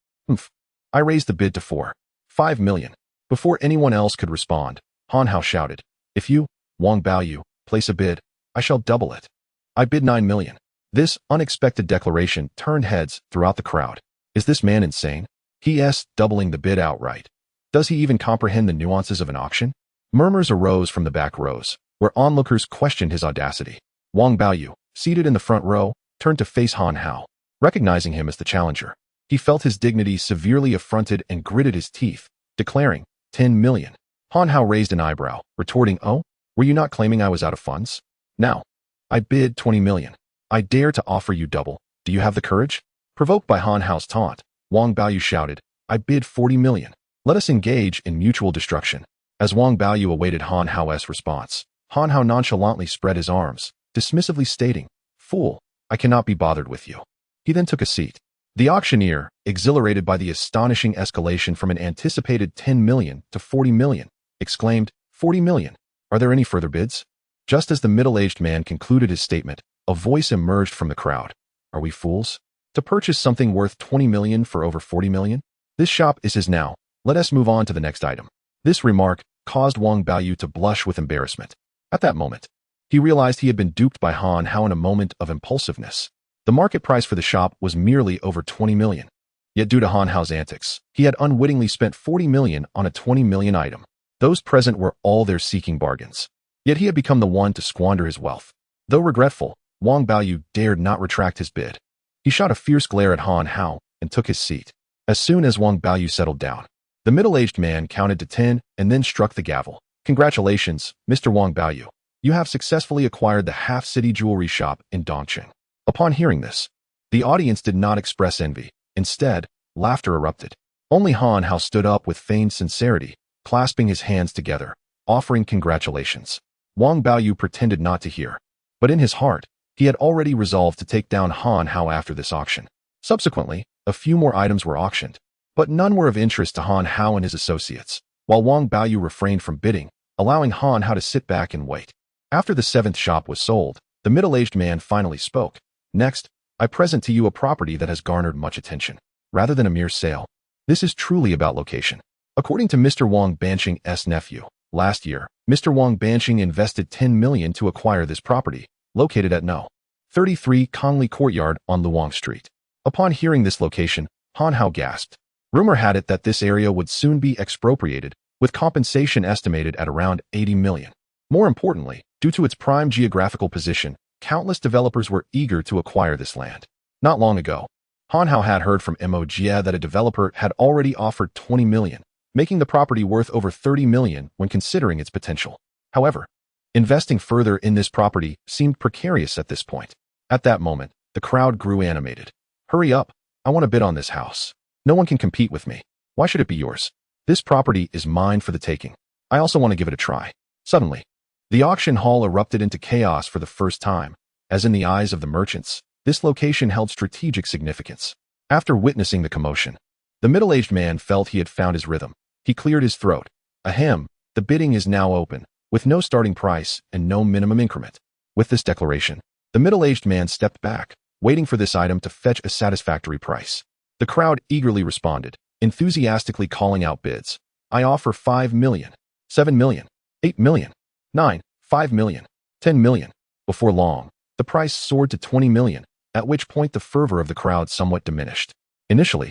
I raised the bid to 5 million. Before anyone else could respond, Han Hao shouted, "If you, Wang Baoyu, place a bid, I shall double it. I bid 9 million. This unexpected declaration turned heads throughout the crowd. Is this man insane? He doubling the bid outright. Does he even comprehend the nuances of an auction? Murmurs arose from the back rows, where onlookers questioned his audacity. Wang Baoyu, seated in the front row, turned to face Han Hao. Recognizing him as the challenger, he felt his dignity severely affronted and gritted his teeth, declaring, 10 million. Han Hao raised an eyebrow, retorting, "Oh, were you not claiming I was out of funds? Now, I bid 20 million. I dare to offer you double. Do you have the courage?" Provoked by Han Hao's taunt, Wang Baoyu shouted, "I bid 40 million. Let us engage in mutual destruction." As Wang Baoyu awaited Han Hao's response, Han Hao nonchalantly spread his arms, dismissively stating, "Fool, I cannot be bothered with you." He then took a seat. The auctioneer, exhilarated by the astonishing escalation from an anticipated 10 million to 40 million, exclaimed, 40 million. Are there any further bids? Just as the middle-aged man concluded his statement, a voice emerged from the crowd. Are we fools? To purchase something worth 20 million for over 40 million? This shop is his now. Let us move on to the next item. This remark caused Wang Baoyu to blush with embarrassment. At that moment, he realized he had been duped by Han Hao in a moment of impulsiveness. The market price for the shop was merely over 20 million. Yet due to Han Hao's antics, he had unwittingly spent 40 million on a 20 million item. Those present were all there seeking bargains. Yet he had become the one to squander his wealth. Though regretful, Wang Baoyu dared not retract his bid. He shot a fierce glare at Han Hao and took his seat. As soon as Wang Baoyu settled down, the middle-aged man counted to 10 and then struck the gavel. Congratulations, Mr. Wang Baoyu. You have successfully acquired the half-city jewelry shop in Dongqing. Upon hearing this, the audience did not express envy. Instead, laughter erupted. Only Han Hao stood up with feigned sincerity, clasping his hands together, offering congratulations. Wang Baoyu pretended not to hear. But in his heart, he had already resolved to take down Han Hao after this auction. Subsequently, a few more items were auctioned, but none were of interest to Han Hao and his associates, while Wang Baoyu refrained from bidding, allowing Han Hao to sit back and wait. After the 7th shop was sold, the middle-aged man finally spoke. Next, I present to you a property that has garnered much attention. Rather than a mere sale, this is truly about location. According to Mr. Wang Banqing's nephew, last year, Mr. Wang Banqing invested 10 million to acquire this property, located at No. 33 Kongli Courtyard on Luang Street. Upon hearing this location, Han Hao gasped. Rumor had it that this area would soon be expropriated, with compensation estimated at around 80 million. More importantly, due to its prime geographical position, countless developers were eager to acquire this land. Not long ago, Han Hao had heard from Mo Jie that a developer had already offered 20 million, making the property worth over 30 million when considering its potential. However, investing further in this property seemed precarious at this point. At that moment, the crowd grew animated. Hurry up, I want to bid on this house. No one can compete with me. Why should it be yours? This property is mine for the taking. I also want to give it a try. Suddenly, the auction hall erupted into chaos for the first time. As in the eyes of the merchants, this location held strategic significance. After witnessing the commotion, the middle-aged man felt he had found his rhythm. He cleared his throat. Ahem, the bidding is now open, with no starting price and no minimum increment. With this declaration, the middle-aged man stepped back, waiting for this item to fetch a satisfactory price. The crowd eagerly responded, enthusiastically calling out bids. I offer 5 million, 7 million, 8 million. 9, 5 million, 10 million. Before long, the price soared to 20 million, at which point the fervor of the crowd somewhat diminished. Initially,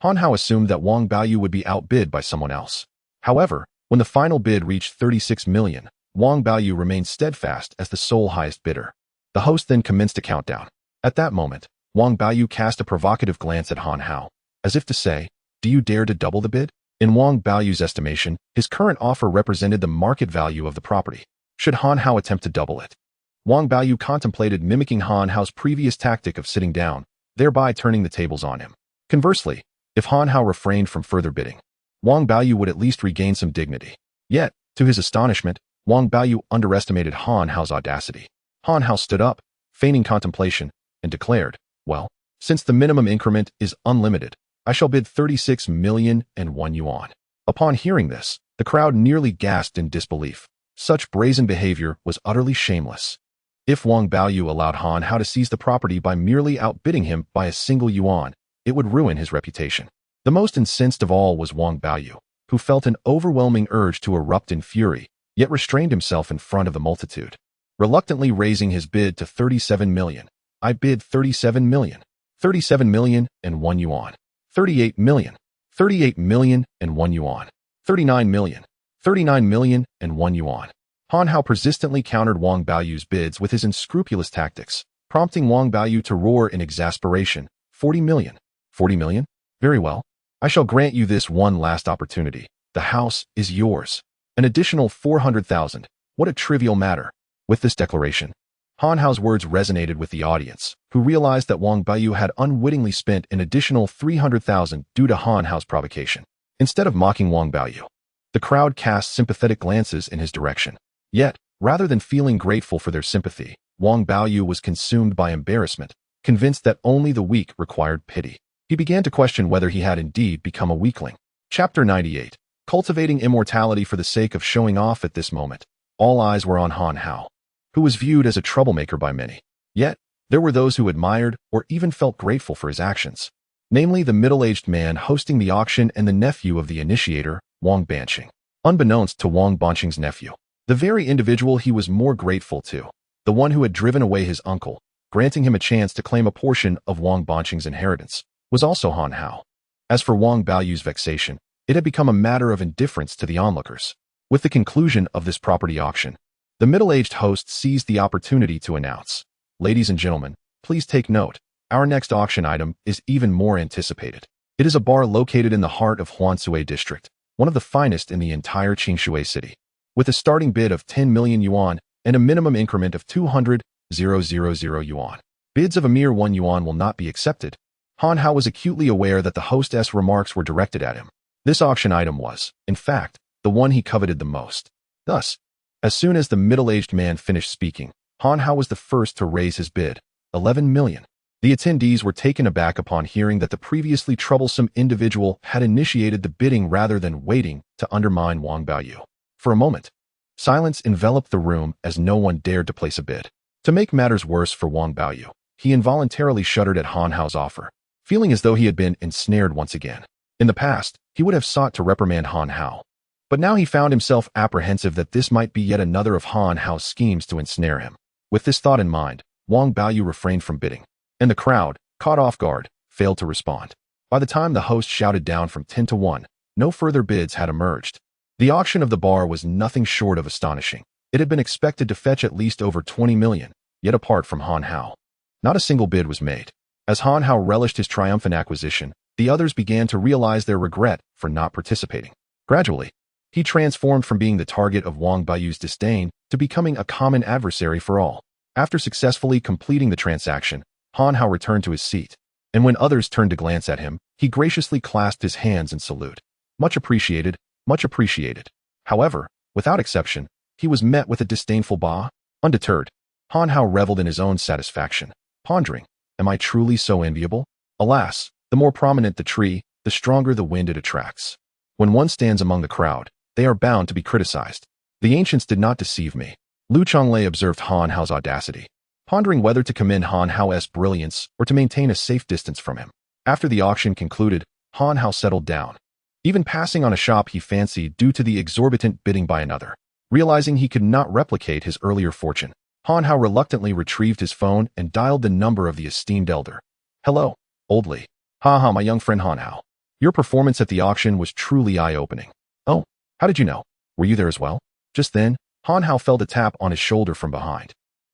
Han Hao assumed that Wang Baoyu would be outbid by someone else. However, when the final bid reached 36 million, Wang Baoyu remained steadfast as the sole highest bidder. The host then commenced a countdown. At that moment, Wang Baoyu cast a provocative glance at Han Hao, as if to say, do you dare to double the bid? In Wang Baoyu's estimation, his current offer represented the market value of the property. Should Han Hao attempt to double it? Wang Baoyu contemplated mimicking Han Hao's previous tactic of sitting down, thereby turning the tables on him. Conversely, if Han Hao refrained from further bidding, Wang Baoyu would at least regain some dignity. Yet, to his astonishment, Wang Baoyu underestimated Han Hao's audacity. Han Hao stood up, feigning contemplation, and declared, "Well, since the minimum increment is unlimited, I shall bid 36,000,001 yuan." Upon hearing this, the crowd nearly gasped in disbelief. Such brazen behavior was utterly shameless. If Wang Baoyu allowed Han Hao to seize the property by merely outbidding him by a single yuan, it would ruin his reputation. The most incensed of all was Wang Baoyu, who felt an overwhelming urge to erupt in fury, yet restrained himself in front of the multitude. Reluctantly raising his bid to 37 million, "I bid 37 million. 37 million and 1 yuan. 38 million. 38 million and 1 yuan. 39 million. 39 million and 1 yuan." Han Hao persistently countered Wang Baoyu's bids with his unscrupulous tactics, prompting Wang Baoyu to roar in exasperation, 40 million. 40 million? Very well. I shall grant you this one last opportunity. The house is yours. An additional 400,000. What a trivial matter. With this declaration, Han Hao's words resonated with the audience, who realized that Wang Baoyu had unwittingly spent an additional 300,000 due to Han Hao's provocation. Instead of mocking Wang Baoyu, the crowd cast sympathetic glances in his direction. Yet, rather than feeling grateful for their sympathy, Wang Baoyu was consumed by embarrassment, convinced that only the weak required pity. He began to question whether he had indeed become a weakling. Chapter 98. Cultivating immortality for the sake of showing off. At this moment, all eyes were on Han Hao, who was viewed as a troublemaker by many. Yet, there were those who admired or even felt grateful for his actions, namely the middle-aged man hosting the auction and the nephew of the initiator, Wang Banqing. Unbeknownst to Wang Banqing's nephew, the very individual he was more grateful to, the one who had driven away his uncle, granting him a chance to claim a portion of Wang Banqing's inheritance, was also Han Hao. As for Wang Baoyu's vexation, it had become a matter of indifference to the onlookers. With the conclusion of this property auction, the middle-aged host seized the opportunity to announce, "Ladies and gentlemen, please take note. Our next auction item is even more anticipated. It is a bar located in the heart of Huansui district, one of the finest in the entire Qingshui city. With a starting bid of 10 million yuan and a minimum increment of 200,000 yuan. Bids of a mere 1 yuan will not be accepted." Han Hao was acutely aware that the hostess' remarks were directed at him. This auction item was, in fact, the one he coveted the most. Thus, as soon as the middle-aged man finished speaking, Han Hao was the first to raise his bid, 11 million. The attendees were taken aback upon hearing that the previously troublesome individual had initiated the bidding rather than waiting to undermine Wang Baoyu. For a moment, silence enveloped the room as no one dared to place a bid. To make matters worse for Wang Baoyu, he involuntarily shuddered at Han Hao's offer, feeling as though he had been ensnared once again. In the past, he would have sought to reprimand Han Hao, but now he found himself apprehensive that this might be yet another of Han Hao's schemes to ensnare him. With this thought in mind, Wang Baoyu refrained from bidding, and the crowd, caught off guard, failed to respond. By the time the host shouted down from 10 to 1, no further bids had emerged. The auction of the bar was nothing short of astonishing. It had been expected to fetch at least over 20 million, yet apart from Han Hao, not a single bid was made. As Han Hao relished his triumphant acquisition, the others began to realize their regret for not participating. Gradually, he transformed from being the target of Wang Baoyu's disdain to becoming a common adversary for all. After successfully completing the transaction, Han Hao returned to his seat, and when others turned to glance at him, he graciously clasped his hands in salute. Much appreciated, much appreciated. However, without exception, he was met with a disdainful bah. Undeterred, Han Hao reveled in his own satisfaction, pondering, "Am I truly so enviable? Alas, the more prominent the tree, the stronger the wind it attracts. When one stands among the crowd, they are bound to be criticized. The ancients did not deceive me." Lu Chonglei observed Han Hao's audacity, pondering whether to commend Han Hao's brilliance or to maintain a safe distance from him. After the auction concluded, Han Hao settled down, even passing on a shop he fancied due to the exorbitant bidding by another. Realizing he could not replicate his earlier fortune, Han Hao reluctantly retrieved his phone and dialed the number of the esteemed elder. "Hello, old Li. Ha, my young friend Han Hao. Your performance at the auction was truly eye-opening." "Oh, how did you know? Were you there as well?" Just then, Han Hao felt a tap on his shoulder from behind.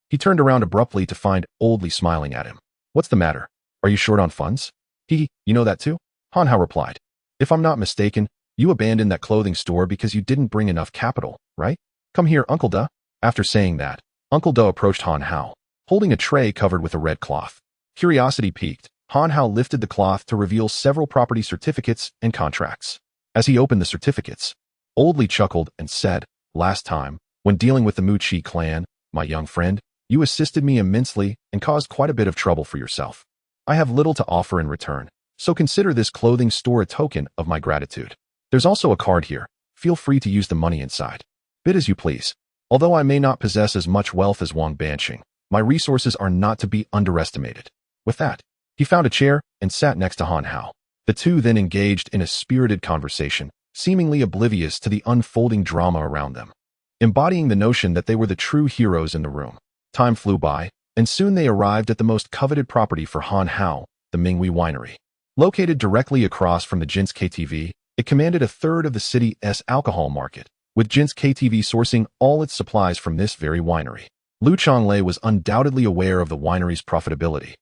He turned around abruptly to find old Li smiling at him. "What's the matter? Are you short on funds?" You know that too?" Han Hao replied. "If I'm not mistaken, you abandoned that clothing store because you didn't bring enough capital, right? Come here, Uncle Da." After saying that, Uncle Da approached Han Hao, holding a tray covered with a red cloth. Curiosity piqued, Han Hao lifted the cloth to reveal several property certificates and contracts. As he opened the certificates, Old Li chuckled and said, "Last time, when dealing with the Mu Chi clan, my young friend, you assisted me immensely and caused quite a bit of trouble for yourself. I have little to offer in return, so consider this clothing store a token of my gratitude. There's also a card here. Feel free to use the money inside. Bid as you please. Although I may not possess as much wealth as Wang Banqing, my resources are not to be underestimated." With that, he found a chair and sat next to Han Hao. The two then engaged in a spirited conversation, seemingly oblivious to the unfolding drama around them, embodying the notion that they were the true heroes in the room. Time flew by, and soon they arrived at the most coveted property for Han Hao, the Minghui Winery. Located directly across from the Jin's KTV, it commanded a third of the city's alcohol market, with Jin's KTV sourcing all its supplies from this very winery. Lu Chonglei was undoubtedly aware of the winery's profitability.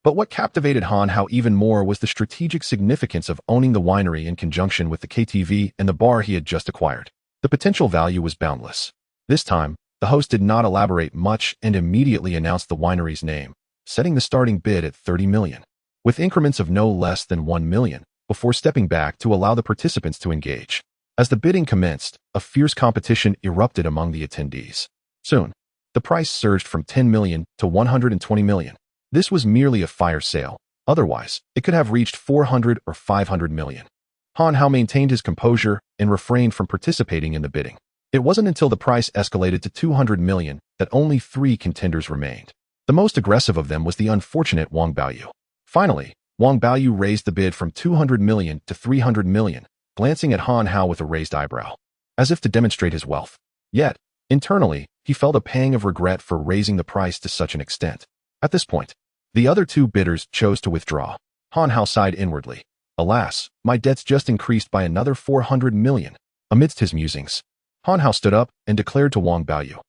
But what captivated Han Hao even more was the strategic significance of owning the winery in conjunction with the KTV and the bar he had just acquired. The potential value was boundless. This time, the host did not elaborate much and immediately announced the winery's name, setting the starting bid at 30 million, with increments of no less than 1 million, before stepping back to allow the participants to engage. As the bidding commenced, a fierce competition erupted among the attendees. Soon, the price surged from 10 million to 120 million. This was merely a fire sale. Otherwise, it could have reached 400 or 500 million. Han Hao maintained his composure and refrained from participating in the bidding. It wasn't until the price escalated to 200 million that only 3 contenders remained. The most aggressive of them was the unfortunate Wang Baoyu. Finally, Wang Baoyu raised the bid from 200 million to 300 million, glancing at Han Hao with a raised eyebrow, as if to demonstrate his wealth. Yet, internally, he felt a pang of regret for raising the price to such an extent. At this point, the other 2 bidders chose to withdraw. Han Hao sighed inwardly. "Alas, my debts just increased by another 400 million. Amidst his musings, Han Hao stood up and declared to Wang Baoyu,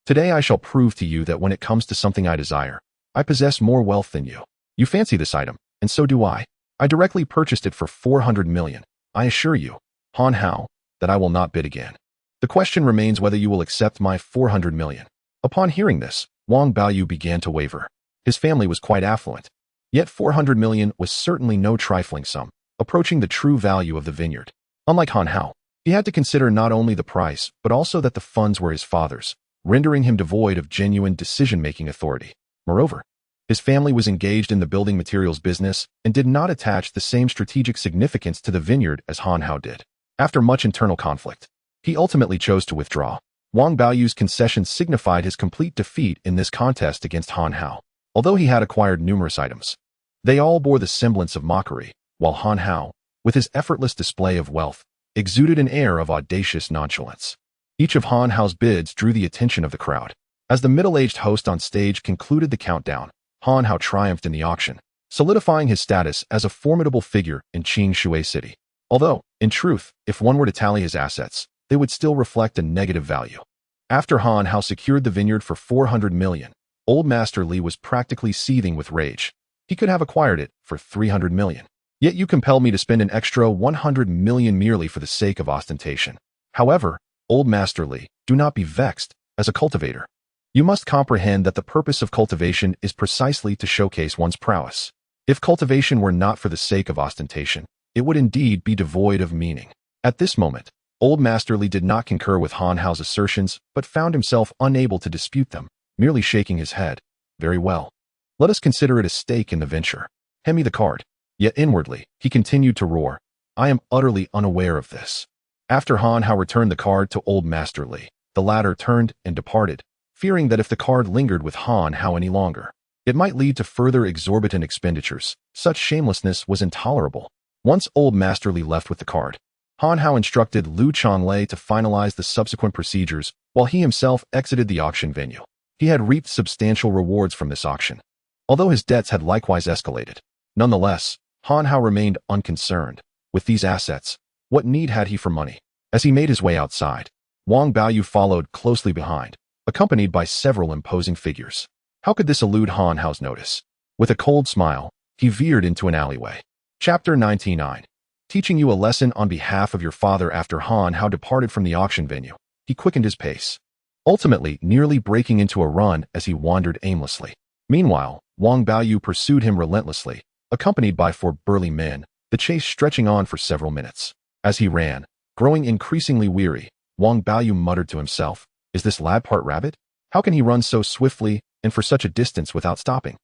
"Today I shall prove to you that when it comes to something I desire, I possess more wealth than you. You fancy this item, and so do I. I directly purchased it for 400 million. I assure you, Han Hao, that I will not bid again. The question remains whether you will accept my 400 million. Upon hearing this, Wang Baoyu began to waver. His family was quite affluent. Yet 400 million was certainly no trifling sum, approaching the true value of the vineyard. Unlike Han Hao, he had to consider not only the price, but also that the funds were his father's, rendering him devoid of genuine decision-making authority. Moreover, his family was engaged in the building materials business and did not attach the same strategic significance to the vineyard as Han Hao did. After much internal conflict, he ultimately chose to withdraw. Wang Baoyu's concession signified his complete defeat in this contest against Han Hao. Although he had acquired numerous items, they all bore the semblance of mockery, while Han Hao, with his effortless display of wealth, exuded an air of audacious nonchalance. Each of Han Hao's bids drew the attention of the crowd. As the middle-aged host on stage concluded the countdown, Han Hao triumphed in the auction, solidifying his status as a formidable figure in Qing Shui City. Although, in truth, if one were to tally his assets, they would still reflect a negative value. After Han Hao secured the vineyard for 400 million, Old Master Li was practically seething with rage. He could have acquired it for 300 million. Yet you compel me to spend an extra 100 million merely for the sake of ostentation. However, Old Master Li, do not be vexed. As a cultivator, you must comprehend that the purpose of cultivation is precisely to showcase one's prowess. If cultivation were not for the sake of ostentation, it would indeed be devoid of meaning. At this moment, Old Master Li did not concur with Han Hao's assertions, but found himself unable to dispute them, merely shaking his head. "Very well. Let us consider it a stake in the venture. Hand me the card." Yet inwardly, he continued to roar, "I am utterly unaware of this." After Han Hao returned the card to Old Master Li, the latter turned and departed, fearing that if the card lingered with Han Hao any longer, it might lead to further exorbitant expenditures. Such shamelessness was intolerable. Once Old Master Li left with the card, Han Hao instructed Lu Chonglei to finalize the subsequent procedures while he himself exited the auction venue. He had reaped substantial rewards from this auction, although his debts had likewise escalated. Nonetheless, Han Hao remained unconcerned. With these assets, what need had he for money? As he made his way outside, Wang Baoyu followed closely behind, accompanied by several imposing figures. How could this elude Han Hao's notice? With a cold smile, he veered into an alleyway. Chapter 99. Teaching you a lesson on behalf of your father. After Han Hao departed from the auction venue, he quickened his pace, ultimately nearly breaking into a run as he wandered aimlessly. Meanwhile, Wang Baoyu pursued him relentlessly, accompanied by 4 burly men, the chase stretching on for several minutes. As he ran, growing increasingly weary, Wang Baoyu muttered to himself, "Is this lad part rabbit? How can he run so swiftly and for such a distance without stopping?"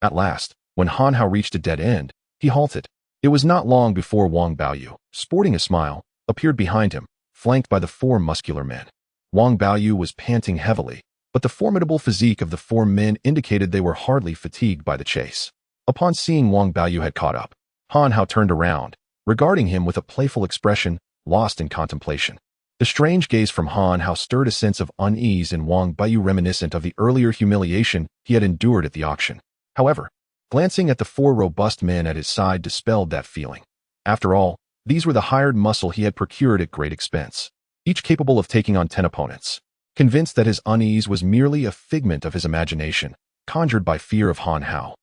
At last, when Han Hao reached a dead end, he halted. It was not long before Wang Baoyu, sporting a smile, appeared behind him, flanked by the 4 muscular men. Wang Baoyu was panting heavily, but the formidable physique of the 4 men indicated they were hardly fatigued by the chase. Upon seeing Wang Baoyu had caught up, Han Hao turned around, regarding him with a playful expression, lost in contemplation. The strange gaze from Han Hao stirred a sense of unease in Wang Baoyu reminiscent of the earlier humiliation he had endured at the auction. However, glancing at the 4 robust men at his side dispelled that feeling. After all, these were the hired muscle he had procured at great expense, each capable of taking on 10 opponents. Convinced that his unease was merely a figment of his imagination, conjured by fear of Han Hao,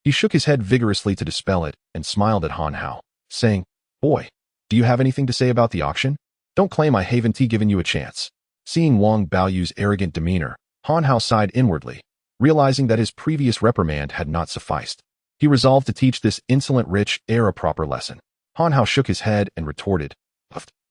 he shook his head vigorously to dispel it and smiled at Han Hao, saying, "Boy, do you have anything to say about the auction? Don't claim I haven't given you a chance." Seeing Wang Baoyu's arrogant demeanor, Han Hao sighed inwardly, realizing that his previous reprimand had not sufficed. He resolved to teach this insolent rich heir a proper lesson. Han Hao shook his head and retorted,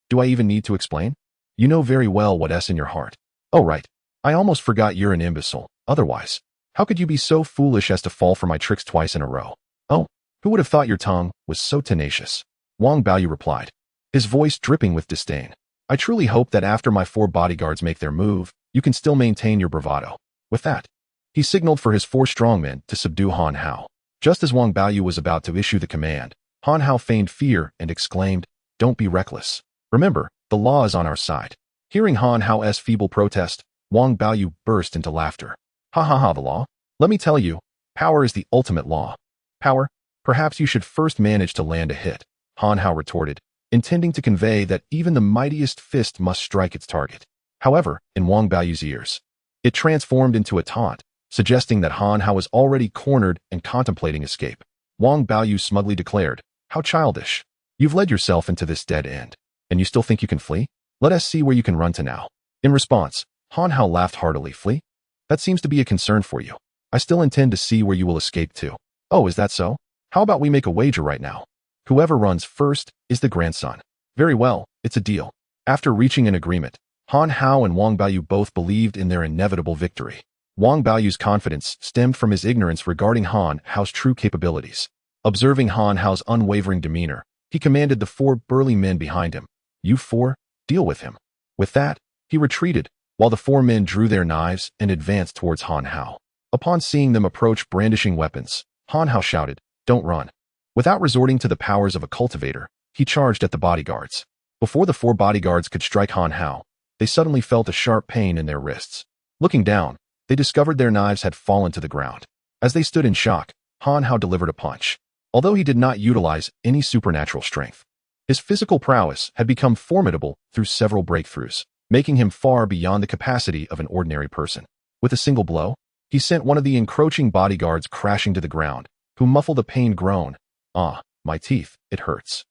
"Do I even need to explain? You know very well what's in your heart." "Oh right, I almost forgot you're an imbecile. Otherwise, how could you be so foolish as to fall for my tricks twice in a row? Oh, who would have thought your tongue was so tenacious?" Wang Baoyu replied, his voice dripping with disdain. "I truly hope that after my 4 bodyguards make their move, you can still maintain your bravado." With that, he signaled for his 4 strongmen to subdue Han Hao. Just as Wang Baoyu was about to issue the command, Han Hao feigned fear and exclaimed, "Don't be reckless. Remember, the law is on our side." Hearing Han Hao's feeble protest, Wang Baoyu burst into laughter. "Ha ha ha, the law? Let me tell you, power is the ultimate law." "Power? Perhaps you should first manage to land a hit," Han Hao retorted, intending to convey that even the mightiest fist must strike its target. However, in Wang Baoyu's ears, it transformed into a taunt, suggesting that Han Hao was already cornered and contemplating escape. Wang Baoyu smugly declared, "How childish. You've led yourself into this dead end, and you still think you can flee? Let us see where you can run to now." In response, Han Hao laughed heartily. "Flee? That seems to be a concern for you. I still intend to see where you will escape to." "Oh, is that so? How about we make a wager right now? Whoever runs first is the grandson." "Very well, it's a deal." After reaching an agreement, Han Hao and Wang Baoyu both believed in their inevitable victory. Wang Baoyu's confidence stemmed from his ignorance regarding Han Hao's true capabilities. Observing Han Hao's unwavering demeanor, he commanded the 4 burly men behind him, "You 4, deal with him." With that, he retreated, while the 4 men drew their knives and advanced towards Han Hao. Upon seeing them approach brandishing weapons, Han Hao shouted, "Don't run." Without resorting to the powers of a cultivator, he charged at the bodyguards. Before the 4 bodyguards could strike Han Hao, they suddenly felt a sharp pain in their wrists. Looking down, they discovered their knives had fallen to the ground. As they stood in shock, Han Hao delivered a punch. Although he did not utilize any supernatural strength, his physical prowess had become formidable through several breakthroughs, making him far beyond the capacity of an ordinary person. With a single blow, he sent one of the encroaching bodyguards crashing to the ground, who muffled a pained groan. "Ah, my teeth, it hurts."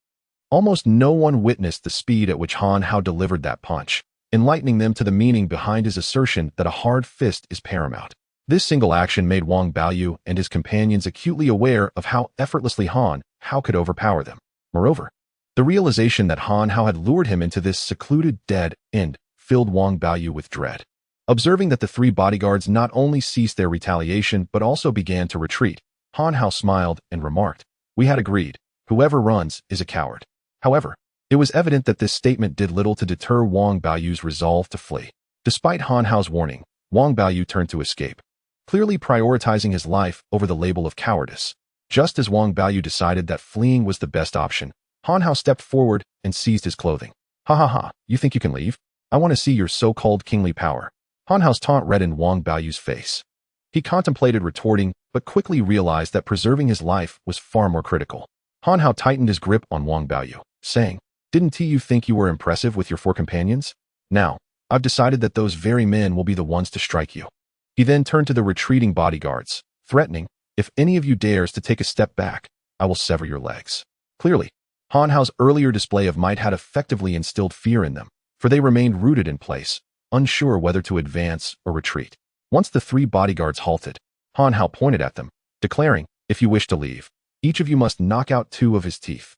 Almost no one witnessed the speed at which Han Hao delivered that punch, enlightening them to the meaning behind his assertion that a hard fist is paramount. This single action made Wang Baoyu and his companions acutely aware of how effortlessly Han Hao could overpower them. Moreover, the realization that Han Hao had lured him into this secluded dead end filled Wang Baoyu with dread. Observing that the 3 bodyguards not only ceased their retaliation but also began to retreat, Han Hao smiled and remarked, "We had agreed, whoever runs is a coward." However, it was evident that this statement did little to deter Wang Baoyu's resolve to flee. Despite Han Hao's warning, Wang Baoyu turned to escape, clearly prioritizing his life over the label of cowardice. Just as Wang Baoyu decided that fleeing was the best option, Han Hao stepped forward and seized his clothing. "Ha ha ha, you think you can leave? I want to see your so-called kingly power." Han Hao's taunt reddened Wang Baoyu's face. He contemplated retorting, but quickly realized that preserving his life was far more critical. Han Hao tightened his grip on Wang Baoyu, saying, "Didn't you think you were impressive with your 4 companions? Now, I've decided that those very men will be the ones to strike you." He then turned to the retreating bodyguards, threatening, "If any of you dares to take a step back, I will sever your legs." Clearly, Han Hao's earlier display of might had effectively instilled fear in them, for they remained rooted in place, unsure whether to advance or retreat. Once the 3 bodyguards halted, Han Hao pointed at them, declaring, "If you wish to leave, Each of you must knock out 2 of his teeth.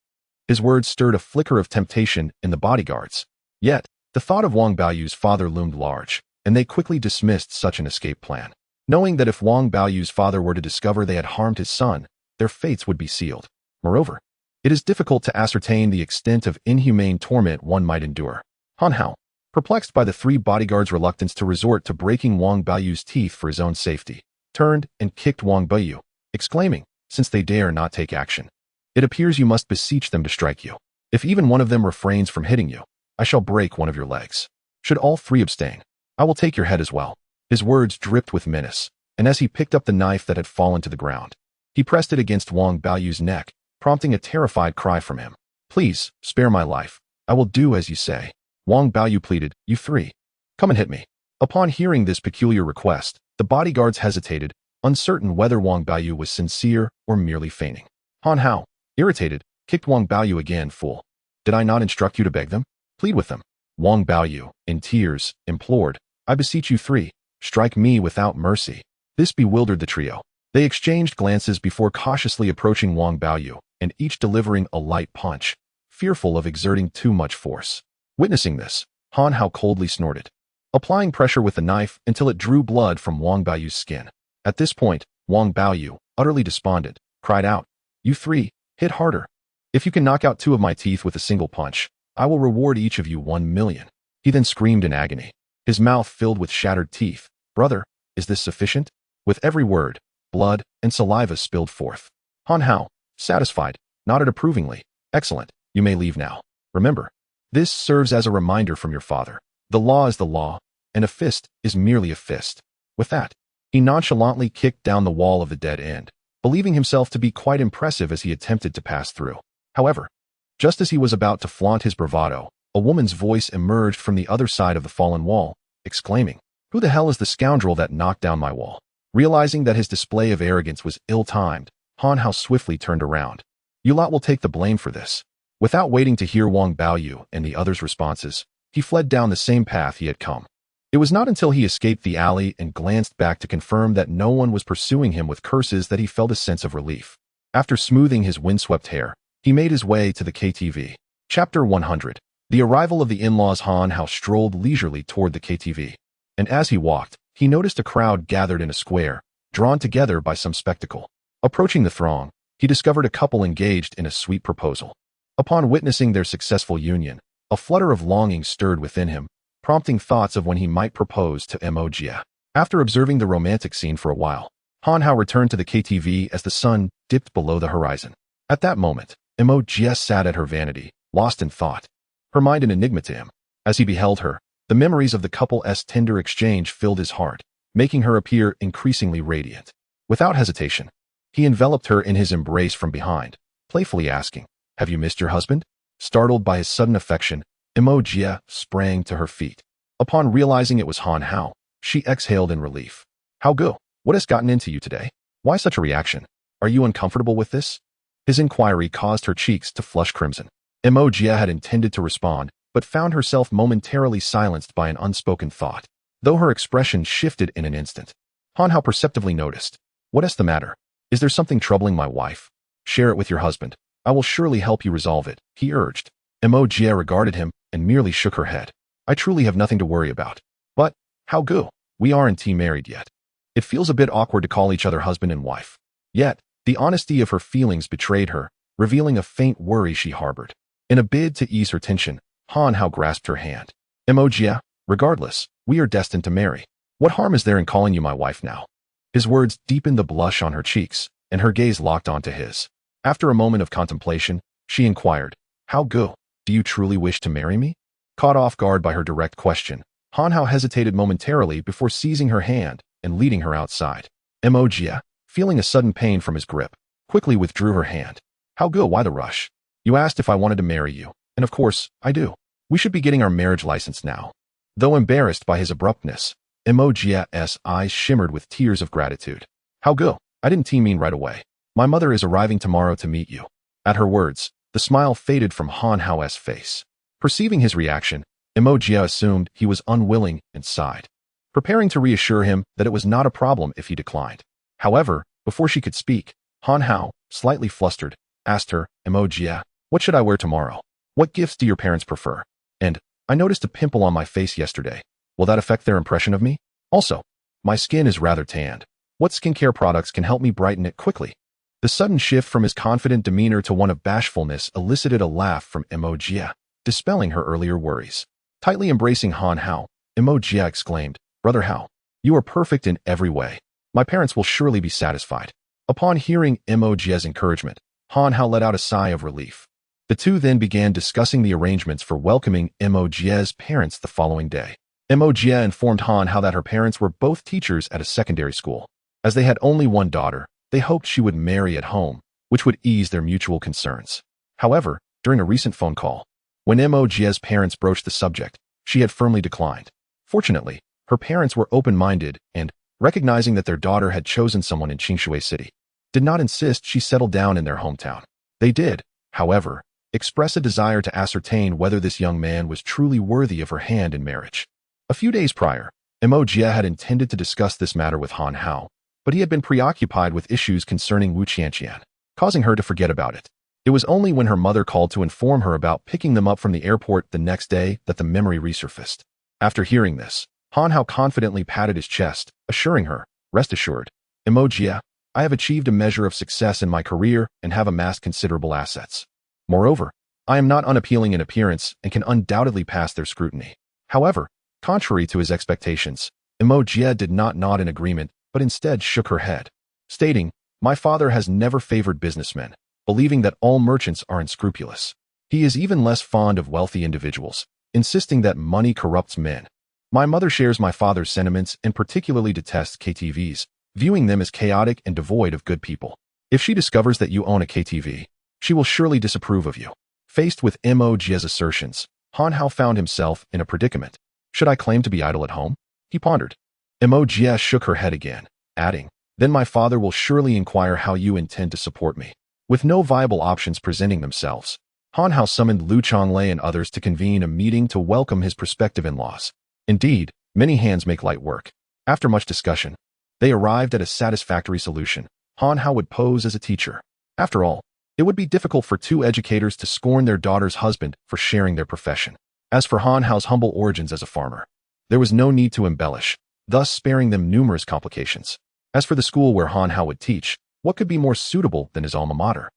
His words stirred a flicker of temptation in the bodyguards. Yet, the thought of Wang Baoyu's father loomed large, and they quickly dismissed such an escape plan. Knowing that if Wang Baoyu's father were to discover they had harmed his son, their fates would be sealed. Moreover, it is difficult to ascertain the extent of inhumane torment one might endure. Han Hao, perplexed by the 3 bodyguards' reluctance to resort to breaking Wang Baoyu's teeth for his own safety, turned and kicked Wang Baoyu, exclaiming, "Since they dare not take action, it appears you must beseech them to strike you. If even one of them refrains from hitting you, I shall break one of your legs. Should all 3 abstain, I will take your head as well." His words dripped with menace, and as he picked up the knife that had fallen to the ground, he pressed it against Wang Baoyu's neck, prompting a terrified cry from him. "Please, spare my life. I will do as you say." Wang Baoyu pleaded, "You 3, come and hit me." Upon hearing this peculiar request, the bodyguards hesitated, uncertain whether Wang Baoyu was sincere or merely feigning. Han Hao, irritated, kicked Wang Baoyu again. "Fool. Did I not instruct you to beg them? Plead with them." Wang Baoyu, in tears, implored, "I beseech you 3, strike me without mercy." This bewildered the trio. They exchanged glances before cautiously approaching Wang Baoyu, and each delivering a light punch, fearful of exerting too much force. Witnessing this, Han Hao coldly snorted, applying pressure with the knife until it drew blood from Wang Baoyu's skin. At this point, Wang Baoyu, utterly despondent, cried out, "You 3, hit harder. If you can knock out 2 of my teeth with a single punch, I will reward each of you 1 million. He then screamed in agony, his mouth filled with shattered teeth, "Brother, is this sufficient?" With every word, blood and saliva spilled forth. Han Hao, satisfied, nodded approvingly. "Excellent, you may leave now. Remember, this serves as a reminder from your father. The law is the law, and a fist is merely a fist." With that, he nonchalantly kicked down the wall of the dead end, believing himself to be quite impressive as he attempted to pass through. However, just as he was about to flaunt his bravado, a woman's voice emerged from the other side of the fallen wall, exclaiming, "Who the hell is the scoundrel that knocked down my wall?" Realizing that his display of arrogance was ill-timed, Han Hao swiftly turned around. "You lot will take the blame for this." Without waiting to hear Wang Baoyu and the others' responses, he fled down the same path he had come. It was not until he escaped the alley and glanced back to confirm that no one was pursuing him with curses that he felt a sense of relief. After smoothing his windswept hair, he made his way to the KTV. Chapter 100. The arrival of the in-laws. Han Hao strolled leisurely toward the KTV, and as he walked, he noticed a crowd gathered in a square, drawn together by some spectacle. Approaching the throng, he discovered a couple engaged in a sweet proposal. Upon witnessing their successful union, a flutter of longing stirred within him, prompting thoughts of when he might propose to Mo Jia. After observing the romantic scene for a while, Han Hao returned to the KTV as the sun dipped below the horizon. At that moment, Mo Jia sat at her vanity, lost in thought, her mind an enigma to him. As he beheld her, the memories of the couple's tender exchange filled his heart, making her appear increasingly radiant. Without hesitation, he enveloped her in his embrace from behind, playfully asking, "Have you missed your husband?" Startled by his sudden affection, Mo Jia sprang to her feet. Upon realizing it was Han Hao, she exhaled in relief. "How go? What has gotten into you today? Why such a reaction? Are you uncomfortable with this?" His inquiry caused her cheeks to flush crimson. Mo Jia had intended to respond, but found herself momentarily silenced by an unspoken thought. Though her expression shifted in an instant, Han Hao perceptibly noticed. "What is the matter? Is there something troubling my wife? Share it with your husband. I will surely help you resolve it," he urged. Mo Jia regarded him and merely shook her head. "I truly have nothing to worry about. But, how go? We aren't married yet. It feels a bit awkward to call each other husband and wife." Yet, the honesty of her feelings betrayed her, revealing a faint worry she harbored. In a bid to ease her tension, Han Hao grasped her hand. "Mo Jia, regardless, we are destined to marry. What harm is there in calling you my wife now?" His words deepened the blush on her cheeks, and her gaze locked onto his. After a moment of contemplation, she inquired, "How go? Do you truly wish to marry me?" Caught off guard by her direct question, Han Hao hesitated momentarily before seizing her hand and leading her outside. Mo Jia, feeling a sudden pain from his grip, quickly withdrew her hand. "How go? Why the rush? You asked if I wanted to marry you, and of course, I do. We should be getting our marriage license now." Though embarrassed by his abruptness, Mo Jia's eyes shimmered with tears of gratitude. "How go? I didn't mean right away. My mother is arriving tomorrow to meet you." At her words, the smile faded from Han Hao's face. Perceiving his reaction, Mo Jia assumed he was unwilling and sighed, preparing to reassure him that it was not a problem if he declined. However, before she could speak, Han Hao, slightly flustered, asked her, Jie, what should I wear tomorrow? What gifts do your parents prefer? And, I noticed a pimple on my face yesterday. Will that affect their impression of me? Also, my skin is rather tanned. What skincare products can help me brighten it quickly? The sudden shift from his confident demeanor to one of bashfulness elicited a laugh from Jie, dispelling her earlier worries. Tightly embracing Han Hao, Jie exclaimed, Brother Hao, you are perfect in every way. My parents will surely be satisfied. Upon hearing Jie's encouragement, Han Hao let out a sigh of relief. The two then began discussing the arrangements for welcoming Jie's parents the following day. Jie informed Han Hao that her parents were both teachers at a secondary school. As they had only one daughter, they hoped she would marry at home, which would ease their mutual concerns. However, during a recent phone call, when Jie's parents broached the subject, she had firmly declined. Fortunately, her parents were open-minded and, recognizing that their daughter had chosen someone in Qingshui City, did not insist she settle down in their hometown. They did, however, express a desire to ascertain whether this young man was truly worthy of her hand in marriage. A few days prior, Jie had intended to discuss this matter with Han Hao, but he had been preoccupied with issues concerning Wu Qianqian, causing her to forget about it. It was only when her mother called to inform her about picking them up from the airport the next day that the memory resurfaced. After hearing this, Han Hao confidently patted his chest, assuring her, Rest assured, Jie, I have achieved a measure of success in my career and have amassed considerable assets. Moreover, I am not unappealing in appearance and can undoubtedly pass their scrutiny. However, contrary to his expectations, Jie did not nod in agreement, but instead shook her head, stating, My father has never favored businessmen, believing that all merchants are unscrupulous. He is even less fond of wealthy individuals, insisting that money corrupts men. My mother shares my father's sentiments and particularly detests KTVs, viewing them as chaotic and devoid of good people. If she discovers that you own a KTV, she will surely disapprove of you. Faced with Jie's assertions, Han Hao found himself in a predicament. Should I claim to be idle at home? He pondered. Jie shook her head again, adding, Then my father will surely inquire how you intend to support me. With no viable options presenting themselves, Han Hao summoned Lu Chonglei and others to convene a meeting to welcome his prospective in-laws. Indeed, many hands make light work. After much discussion, they arrived at a satisfactory solution. Han Hao would pose as a teacher. After all, it would be difficult for two educators to scorn their daughter's husband for sharing their profession. As for Han Hao's humble origins as a farmer, there was no need to embellish, thus sparing them numerous complications. As for the school where Han Hao would teach, what could be more suitable than his alma mater?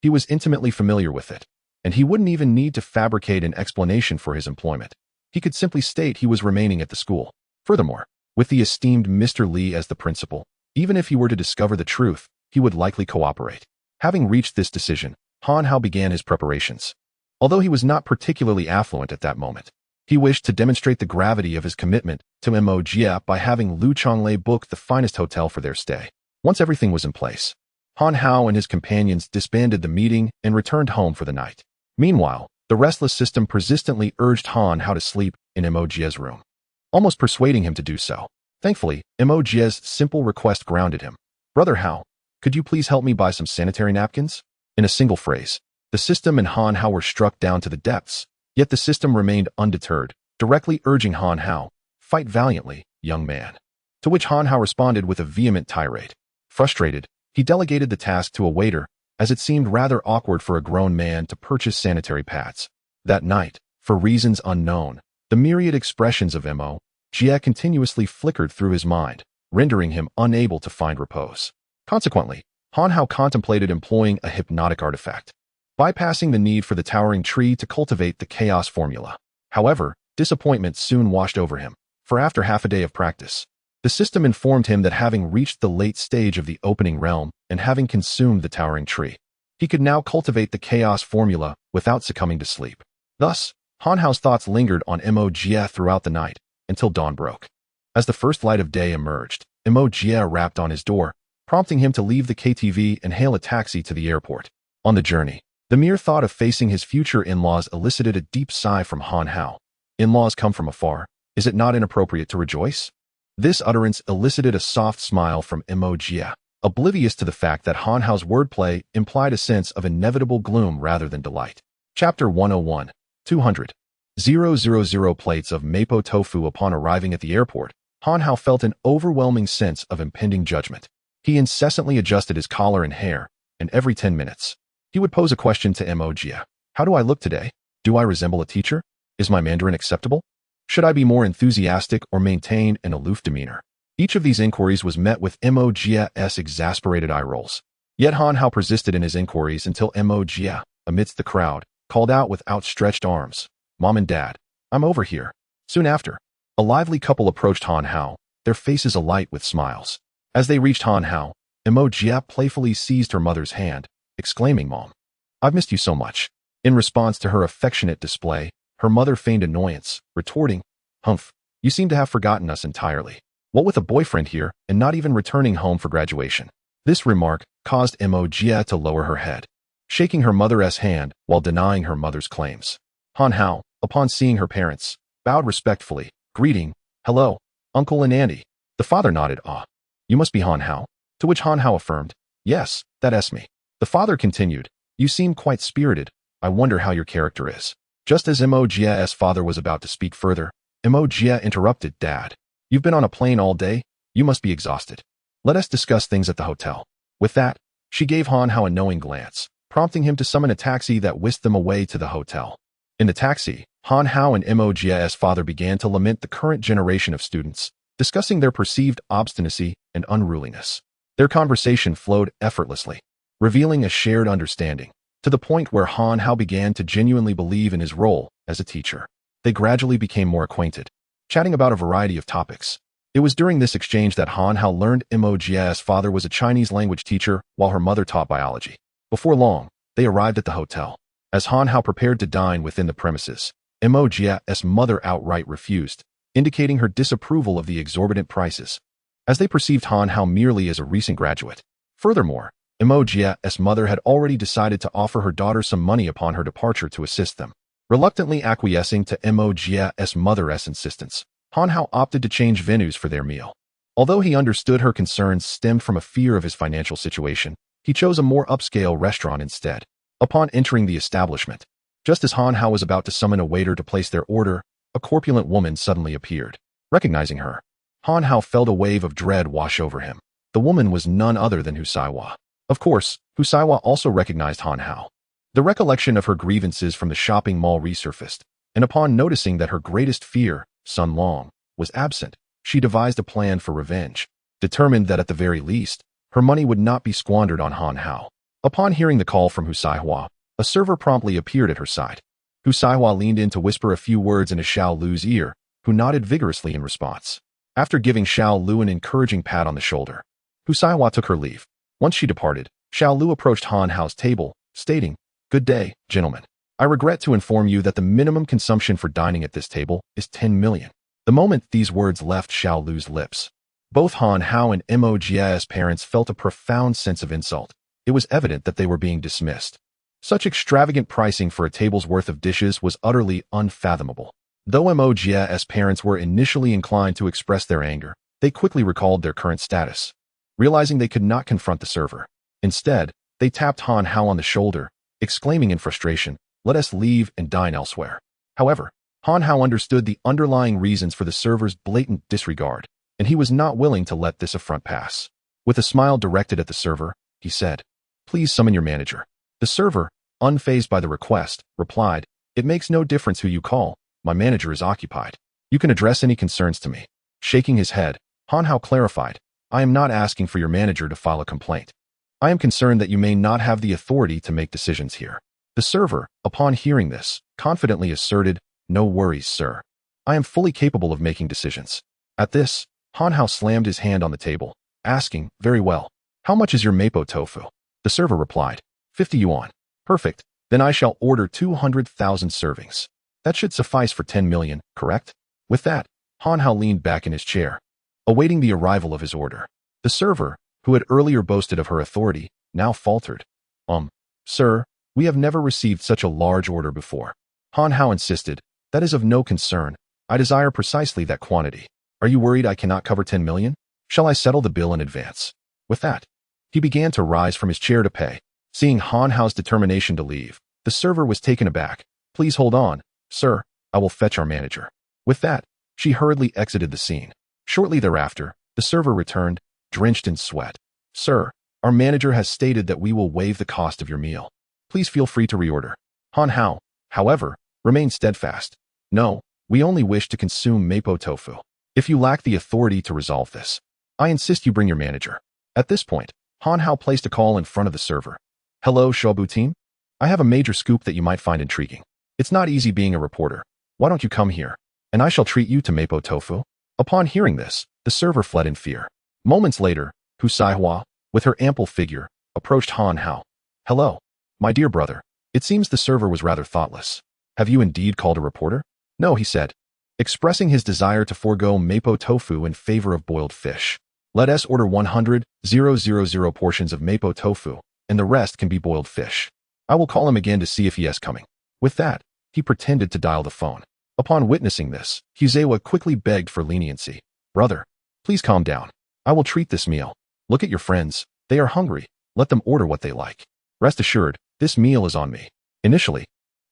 He was intimately familiar with it, and he wouldn't even need to fabricate an explanation for his employment. He could simply state he was remaining at the school. Furthermore, with the esteemed Mr. Li as the principal, even if he were to discover the truth, he would likely cooperate. Having reached this decision, Han Hao began his preparations. Although he was not particularly affluent at that moment, he wished to demonstrate the gravity of his commitment to Jie by having Lu Chonglei book the finest hotel for their stay. Once everything was in place, Han Hao and his companions disbanded the meeting and returned home for the night. Meanwhile, the restless system persistently urged Han Hao to sleep in Jie's room, almost persuading him to do so. Thankfully, Jie's simple request grounded him. Brother Hao, could you please help me buy some sanitary napkins? In a single phrase, the system and Han Hao were struck down to the depths, yet the system remained undeterred, directly urging Han Hao, Fight valiantly, young man. To which Han Hao responded with a vehement tirade. Frustrated, he delegated the task to a waiter, as it seemed rather awkward for a grown man to purchase sanitary pads. That night, for reasons unknown, the myriad expressions of Jie continuously flickered through his mind, rendering him unable to find repose. Consequently, Han Hao contemplated employing a hypnotic artifact, bypassing the need for the towering tree to cultivate the chaos formula. However, disappointment soon washed over him, for after half a day of practice, the system informed him that having reached the late stage of the opening realm and having consumed the towering tree, he could now cultivate the chaos formula without succumbing to sleep. Thus, Han Hao's thoughts lingered on Jie throughout the night, until dawn broke. As the first light of day emerged, Jie rapped on his door, prompting him to leave the KTV and hail a taxi to the airport. On the journey, the mere thought of facing his future in-laws elicited a deep sigh from Han Hao. In-laws come from afar. Is it not inappropriate to rejoice? This utterance elicited a soft smile from Jie, oblivious to the fact that Han Hao's wordplay implied a sense of inevitable gloom rather than delight. Chapter 101, 200. 000 plates of mapo tofu. Upon arriving at the airport, Han Hao felt an overwhelming sense of impending judgment. He incessantly adjusted his collar and hair, and every 10 minutes, he would pose a question to Mo Jia. How do I look today? Do I resemble a teacher? Is my Mandarin acceptable? Should I be more enthusiastic or maintain an aloof demeanor? Each of these inquiries was met with Mo Jia's exasperated eye rolls. Yet Han Hao persisted in his inquiries until Mo Jia, amidst the crowd, called out with outstretched arms, "Mom and Dad, I'm over here." Soon after, a lively couple approached Han Hao, their faces alight with smiles. As they reached Han Hao, Mo Jia playfully seized her mother's hand, exclaiming, "Mom, I've missed you so much." In response to her affectionate display, her mother feigned annoyance, retorting, "Humph, you seem to have forgotten us entirely. What with a boyfriend here and not even returning home for graduation?" This remark caused Mo Jia to lower her head, shaking her mother's hand while denying her mother's claims. Han Hao, upon seeing her parents, bowed respectfully, greeting, "Hello, Uncle and Auntie." The father nodded, "Ah, you must be Han Hao," to which Han Hao affirmed, "Yes, that's me." The father continued, "You seem quite spirited. I wonder how your character is." Just as Mo Jia's father was about to speak further, Mo Jia interrupted, "Dad, you've been on a plane all day. You must be exhausted. Let us discuss things at the hotel." With that, she gave Han Hao a knowing glance, prompting him to summon a taxi that whisked them away to the hotel. In the taxi, Han Hao and Mo Jia's father began to lament the current generation of students, discussing their perceived obstinacy and unruliness. Their conversation flowed effortlessly, revealing a shared understanding, to the point where Han Hao began to genuinely believe in his role as a teacher. They gradually became more acquainted, chatting about a variety of topics. It was during this exchange that Han Hao learned Mo Jia's father was a Chinese language teacher while her mother taught biology. Before long, they arrived at the hotel. As Han Hao prepared to dine within the premises, Mo Jia's mother outright refused, indicating her disapproval of the exorbitant prices, as they perceived Han Hao merely as a recent graduate. Furthermore, Mo Jia's mother had already decided to offer her daughter some money upon her departure to assist them. Reluctantly acquiescing to Mo Jia's mother's insistence, Han Hao opted to change venues for their meal. Although he understood her concerns stemmed from a fear of his financial situation, he chose a more upscale restaurant instead. Upon entering the establishment, just as Han Hao was about to summon a waiter to place their order, a corpulent woman suddenly appeared. Recognizing her, Han Hao felt a wave of dread wash over him. The woman was none other than Husaiwa. Of course, Husaiwa also recognized Han Hao. The recollection of her grievances from the shopping mall resurfaced, and upon noticing that her greatest fear, Sun Long, was absent, she devised a plan for revenge, determined that at the very least, her money would not be squandered on Han Hao. Upon hearing the call from Husaiwa, a server promptly appeared at her side. Husaiwa leaned in to whisper a few words in Xiao Lu's ear, who nodded vigorously in response. After giving Xiao Lu an encouraging pat on the shoulder, Husaiwa took her leave. Once she departed, Xiao Lu approached Han Hao's table, stating, "Good day, gentlemen. I regret to inform you that the minimum consumption for dining at this table is 10 million. The moment these words left Xiao Lu's lips, both Han Hao and Mo Jia's parents felt a profound sense of insult. It was evident that they were being dismissed. Such extravagant pricing for a table's worth of dishes was utterly unfathomable. Though Mo Jia's parents were initially inclined to express their anger, they quickly recalled their current status, realizing they could not confront the server. Instead, they tapped Han Hao on the shoulder, exclaiming in frustration, "Let us leave and dine elsewhere." However, Han Hao understood the underlying reasons for the server's blatant disregard, and he was not willing to let this affront pass. With a smile directed at the server, he said, "Please summon your manager." The server, unfazed by the request, replied, "It makes no difference who you call. My manager is occupied. You can address any concerns to me." Shaking his head, Han Hao clarified, "I am not asking for your manager to file a complaint. I am concerned that you may not have the authority to make decisions here." The server, upon hearing this, confidently asserted, "No worries, sir. I am fully capable of making decisions." At this, Han Hao slammed his hand on the table, asking, "Very well. How much is your mapo tofu?" The server replied, 50 yuan. "Perfect. Then I shall order 200,000 servings. That should suffice for 10 million, correct?" With that, Han Hao leaned back in his chair, awaiting the arrival of his order. The server, who had earlier boasted of her authority, now faltered. Sir, we have never received such a large order before." Han Hao insisted, "That is of no concern. I desire precisely that quantity. Are you worried I cannot cover 10 million? Shall I settle the bill in advance?" With that, he began to rise from his chair to pay. Seeing Han Hao's determination to leave, the server was taken aback. "Please hold on, sir. I will fetch our manager." With that, she hurriedly exited the scene. Shortly thereafter, the server returned, drenched in sweat. "Sir, Our manager has stated that we will waive the cost of your meal. Please feel free to reorder. Han Hao, however, remained steadfast. No, we only wish to consume mapo tofu. If you lack the authority to resolve this, I insist you bring your manager. At this point, Han Hao placed a call in front of the server. Hello, Shobu team? I have a major scoop that you might find intriguing. It's not easy being a reporter. Why don't you come here, and I shall treat you to mapo tofu? Upon hearing this, the server fled in fear. Moments later, Hu Saihua, with her ample figure, approached Han Hao. Hello, my dear brother. It seems the server was rather thoughtless. Have you indeed called a reporter? No, he said, expressing his desire to forego mapo tofu in favor of boiled fish. Let us order 100,000 portions of mapo tofu, and the rest can be boiled fish. I will call him again to see if he is coming. With that, he pretended to dial the phone. Upon witnessing this, Huzewa quickly begged for leniency. Brother, please calm down. I will treat this meal. Look at your friends. They are hungry. Let them order what they like. Rest assured, this meal is on me. Initially,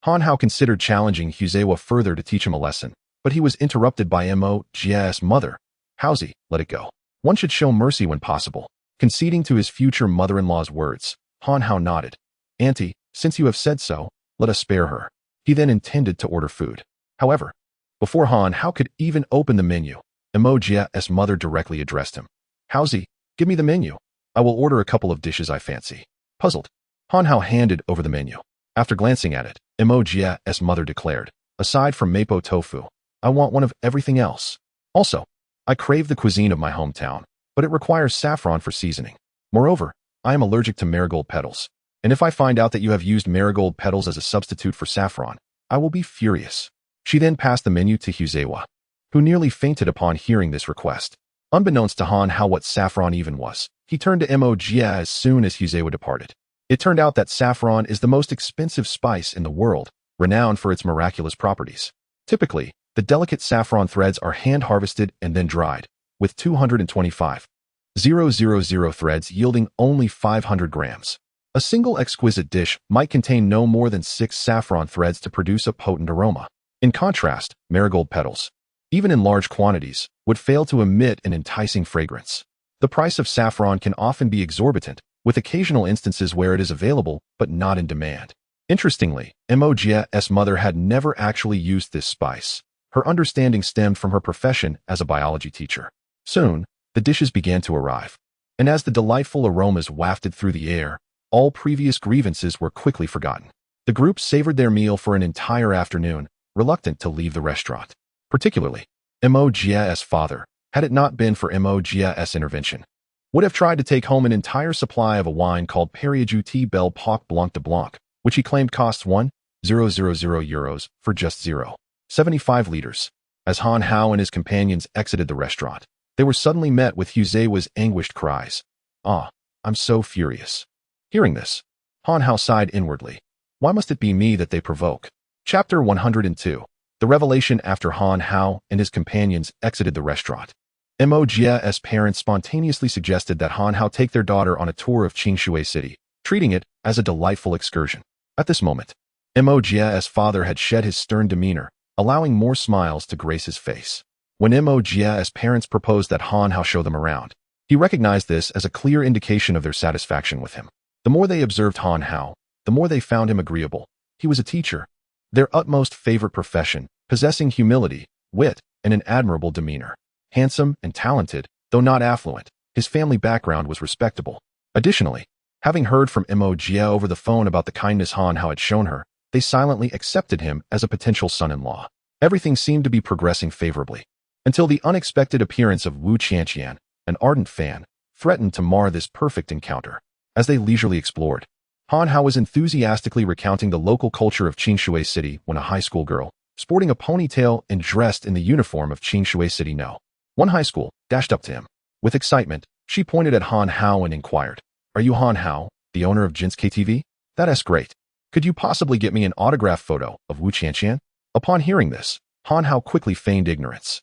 Han Hao considered challenging Huzewa further to teach him a lesson, but he was interrupted by Mo's mother. Hauzi, let it go. One should show mercy when possible. Conceding to his future mother-in-law's words, Han Hao nodded. Auntie, since you have said so, let us spare her. He then intended to order food. However, before Han Hao could even open the menu, Mo's mother directly addressed him. Hauzi, give me the menu. I will order a couple of dishes I fancy. Puzzled, Han Hao handed over the menu. After glancing at it, Mo's mother declared, aside from mapo tofu, I want one of everything else. Also, I crave the cuisine of my hometown, but it requires saffron for seasoning. Moreover, I am allergic to marigold petals, and if I find out that you have used marigold petals as a substitute for saffron, I will be furious. She then passed the menu to Huzewa, who nearly fainted upon hearing this request. Unbeknownst to Han Hao what saffron even was, he turned to Mo's as soon as Huzewa departed. It turned out that saffron is the most expensive spice in the world, renowned for its miraculous properties. Typically, the delicate saffron threads are hand-harvested and then dried, with 225,000 threads yielding only 500 grams. A single exquisite dish might contain no more than 6 saffron threads to produce a potent aroma. In contrast, marigold petals, even in large quantities, would fail to emit an enticing fragrance. The price of saffron can often be exorbitant, with occasional instances where it is available but not in demand. Interestingly, Mo's mother had never actually used this spice. Her understanding stemmed from her profession as a biology teacher. Soon, the dishes began to arrive, and as the delightful aromas wafted through the air, all previous grievances were quickly forgotten. The group savored their meal for an entire afternoon, reluctant to leave the restaurant. Particularly, Mo's father, had it not been for Mo's intervention, would have tried to take home an entire supply of a wine called Périajuté Belle Poc Blanc de Blanc, which he claimed costs 1,000 euros for just 0.75 liters. As Han Hao and his companions exited the restaurant, they were suddenly met with Huzewa's anguished cries. Ah, I'm so furious. Hearing this, Han Hao sighed inwardly. Why must it be me that they provoke? Chapter 102. The revelation after Han Hao and his companions exited the restaurant. Mo's parents spontaneously suggested that Han Hao take their daughter on a tour of Qingshui City, treating it as a delightful excursion. At this moment, Mo's father had shed his stern demeanor, allowing more smiles to grace his face. When Mo's parents proposed that Han Hao show them around, he recognized this as a clear indication of their satisfaction with him. The more they observed Han Hao, the more they found him agreeable. He was a teacher, their utmost favorite profession, possessing humility, wit, and an admirable demeanor. Handsome and talented, though not affluent, his family background was respectable. Additionally, having heard from Mo's over the phone about the kindness Han Hao had shown her, they silently accepted him as a potential son-in-law. Everything seemed to be progressing favorably, until the unexpected appearance of Wu Qianqian, an ardent fan, threatened to mar this perfect encounter. As they leisurely explored, Han Hao was enthusiastically recounting the local culture of Qingshui City when a high school girl, sporting a ponytail and dressed in the uniform of Qingshui City No. 1 high school, dashed up to him. With excitement, she pointed at Han Hao and inquired, Are you Han Hao, the owner of Jinske TV? That's great. Could you possibly get me an autograph photo of Wu Qianqian? Upon hearing this, Han Hao quickly feigned ignorance.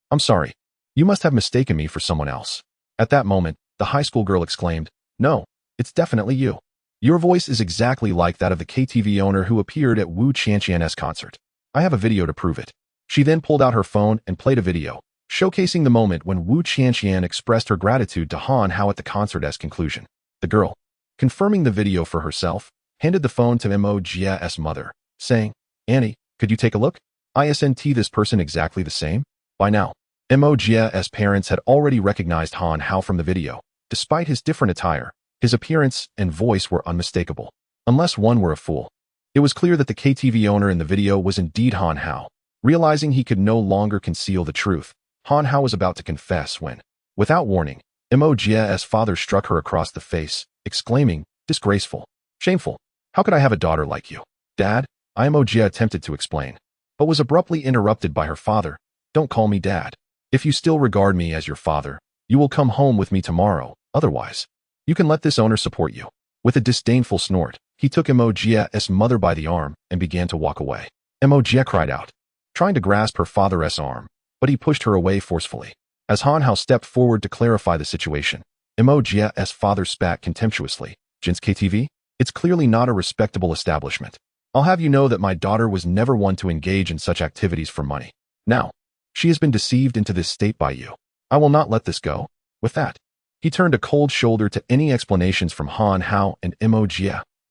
I'm sorry. You must have mistaken me for someone else. At that moment, the high school girl exclaimed, No, it's definitely you. Your voice is exactly like that of the KTV owner who appeared at Wu Qianqian's concert. I have a video to prove it. She then pulled out her phone and played a video, showcasing the moment when Wu Qianqian expressed her gratitude to Han Hao at the concert's conclusion. The girl, confirming the video for herself, handed the phone to Mo's mother, saying, "Annie, could you take a look? Isn't this person exactly the same?" By now, Mo's parents had already recognized Han Hao from the video. Despite his different attire, his appearance and voice were unmistakable. Unless one were a fool. It was clear that the KTV owner in the video was indeed Han Hao. Realizing he could no longer conceal the truth, Han Hao was about to confess when, without warning, Mo's father struck her across the face, exclaiming, "Disgraceful. Shameful. How could I have a daughter like you?" "Dad," Mo's attempted to explain, but was abruptly interrupted by her father. "Don't call me Dad. If you still regard me as your father, you will come home with me tomorrow. Otherwise, you can let this owner support you." With a disdainful snort, he took Mo's mother by the arm and began to walk away. Mo's cried out, trying to grasp her father's arm, but he pushed her away forcefully. As Han Hao stepped forward to clarify the situation, Mo's father spat contemptuously. "Jin's KTV? It's clearly not a respectable establishment. I'll have you know that my daughter was never one to engage in such activities for money. Now, she has been deceived into this state by you. I will not let this go." With that, he turned a cold shoulder to any explanations from Han Hao and Mo's,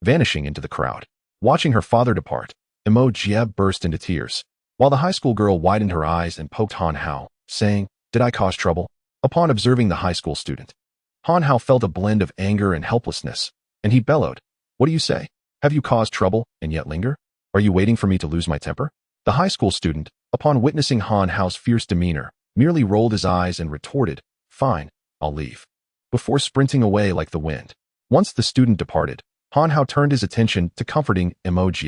vanishing into the crowd. Watching her father depart, Mo's burst into tears, while the high school girl widened her eyes and poked Han Hao, saying, "Did I cause trouble?" Upon observing the high school student, Han Hao felt a blend of anger and helplessness, and he bellowed, "What do you say? Have you caused trouble and yet linger? Are you waiting for me to lose my temper?" The high school student, upon witnessing Han Hao's fierce demeanor, merely rolled his eyes and retorted, "Fine, I'll leave," before sprinting away like the wind. Once the student departed, Han Hao turned his attention to comforting Mo's.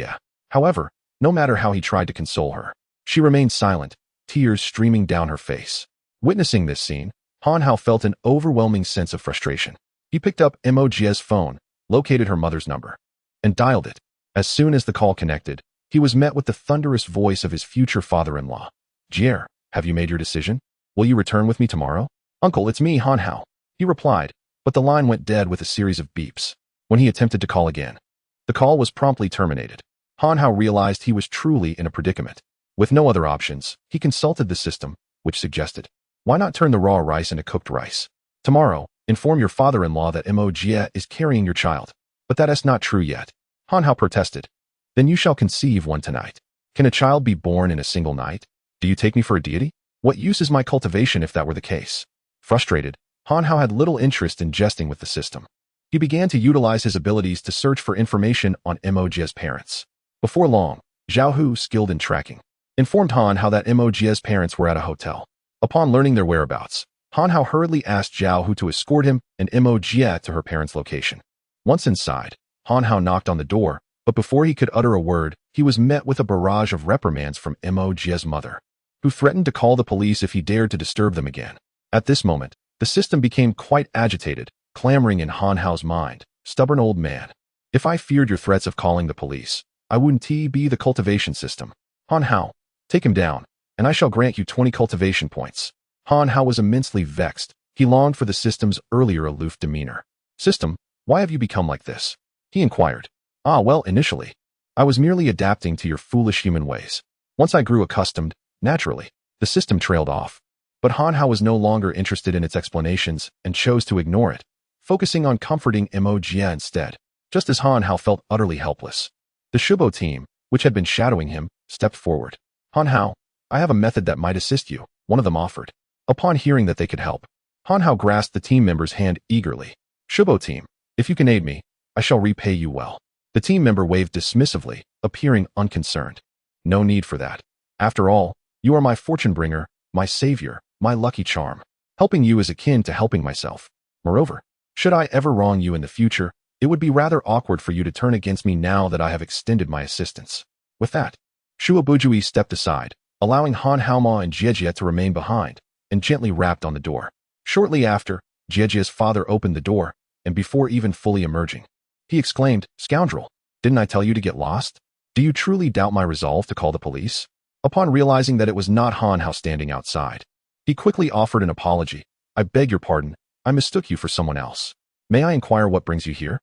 However, no matter how he tried to console her, she remained silent, tears streaming down her face. Witnessing this scene, Han Hao felt an overwhelming sense of frustration. He picked up Mo's phone, located her mother's number, and dialed it. As soon as the call connected, he was met with the thunderous voice of his future father-in-law. "Jier, have you made your decision? Will you return with me tomorrow?" "Uncle, it's me, Han Hao," he replied, but the line went dead with a series of beeps. When he attempted to call again, the call was promptly terminated. Han Hao realized he was truly in a predicament. With no other options, he consulted the system, which suggested, "Why not turn the raw rice into cooked rice? Tomorrow, inform your father-in-law that Mo's is carrying your child." "But that is not true yet," Han Hao protested. "Then you shall conceive one tonight. Can a child be born in a single night? Do you take me for a deity? What use is my cultivation if that were the case?" Frustrated, Han Hao had little interest in jesting with the system. He began to utilize his abilities to search for information on Mo's parents. Before long, Zhao Hu, skilled in tracking, informed Han Hao that Mo's parents were at a hotel. Upon learning their whereabouts, Han Hao hurriedly asked Zhao Hu to escort him and Mo's to her parents' location. Once inside, Han Hao knocked on the door, but before he could utter a word, he was met with a barrage of reprimands from Mo's mother, who threatened to call the police if he dared to disturb them again. At this moment, the system became quite agitated, clamoring in Han Hao's mind, "Stubborn old man. If I feared your threats of calling the police, I wouldn't be the cultivation system. Han Hao, take him down, and I shall grant you 20 cultivation points." Han Hao was immensely vexed. He longed for the system's earlier aloof demeanor. "System, why have you become like this?" he inquired. Well, initially, I was merely adapting to your foolish human ways. Once I grew accustomed, naturally, the system trailed off." But Han Hao was no longer interested in its explanations and chose to ignore it, focusing on comforting Mo's instead. Just as Han Hao felt utterly helpless, the Shubo team, which had been shadowing him, stepped forward. "Han Hao, I have a method that might assist you," one of them offered. Upon hearing that they could help, Han Hao grasped the team member's hand eagerly. "Shubo team, if you can aid me, I shall repay you well." The team member waved dismissively, appearing unconcerned. "No need for that. After all, you are my fortune bringer, my savior, my lucky charm. Helping you is akin to helping myself. Moreover, should I ever wrong you in the future, it would be rather awkward for you to turn against me now that I have extended my assistance." With that, Shuobujui stepped aside, allowing Han Haoma and Jiejie to remain behind, and gently rapped on the door. Shortly after, Jiejie's father opened the door, and before even fully emerging, he exclaimed, "Scoundrel, didn't I tell you to get lost? Do you truly doubt my resolve to call the police?" Upon realizing that it was not Han Hao standing outside, he quickly offered an apology. "I beg your pardon, I mistook you for someone else. May I inquire what brings you here?"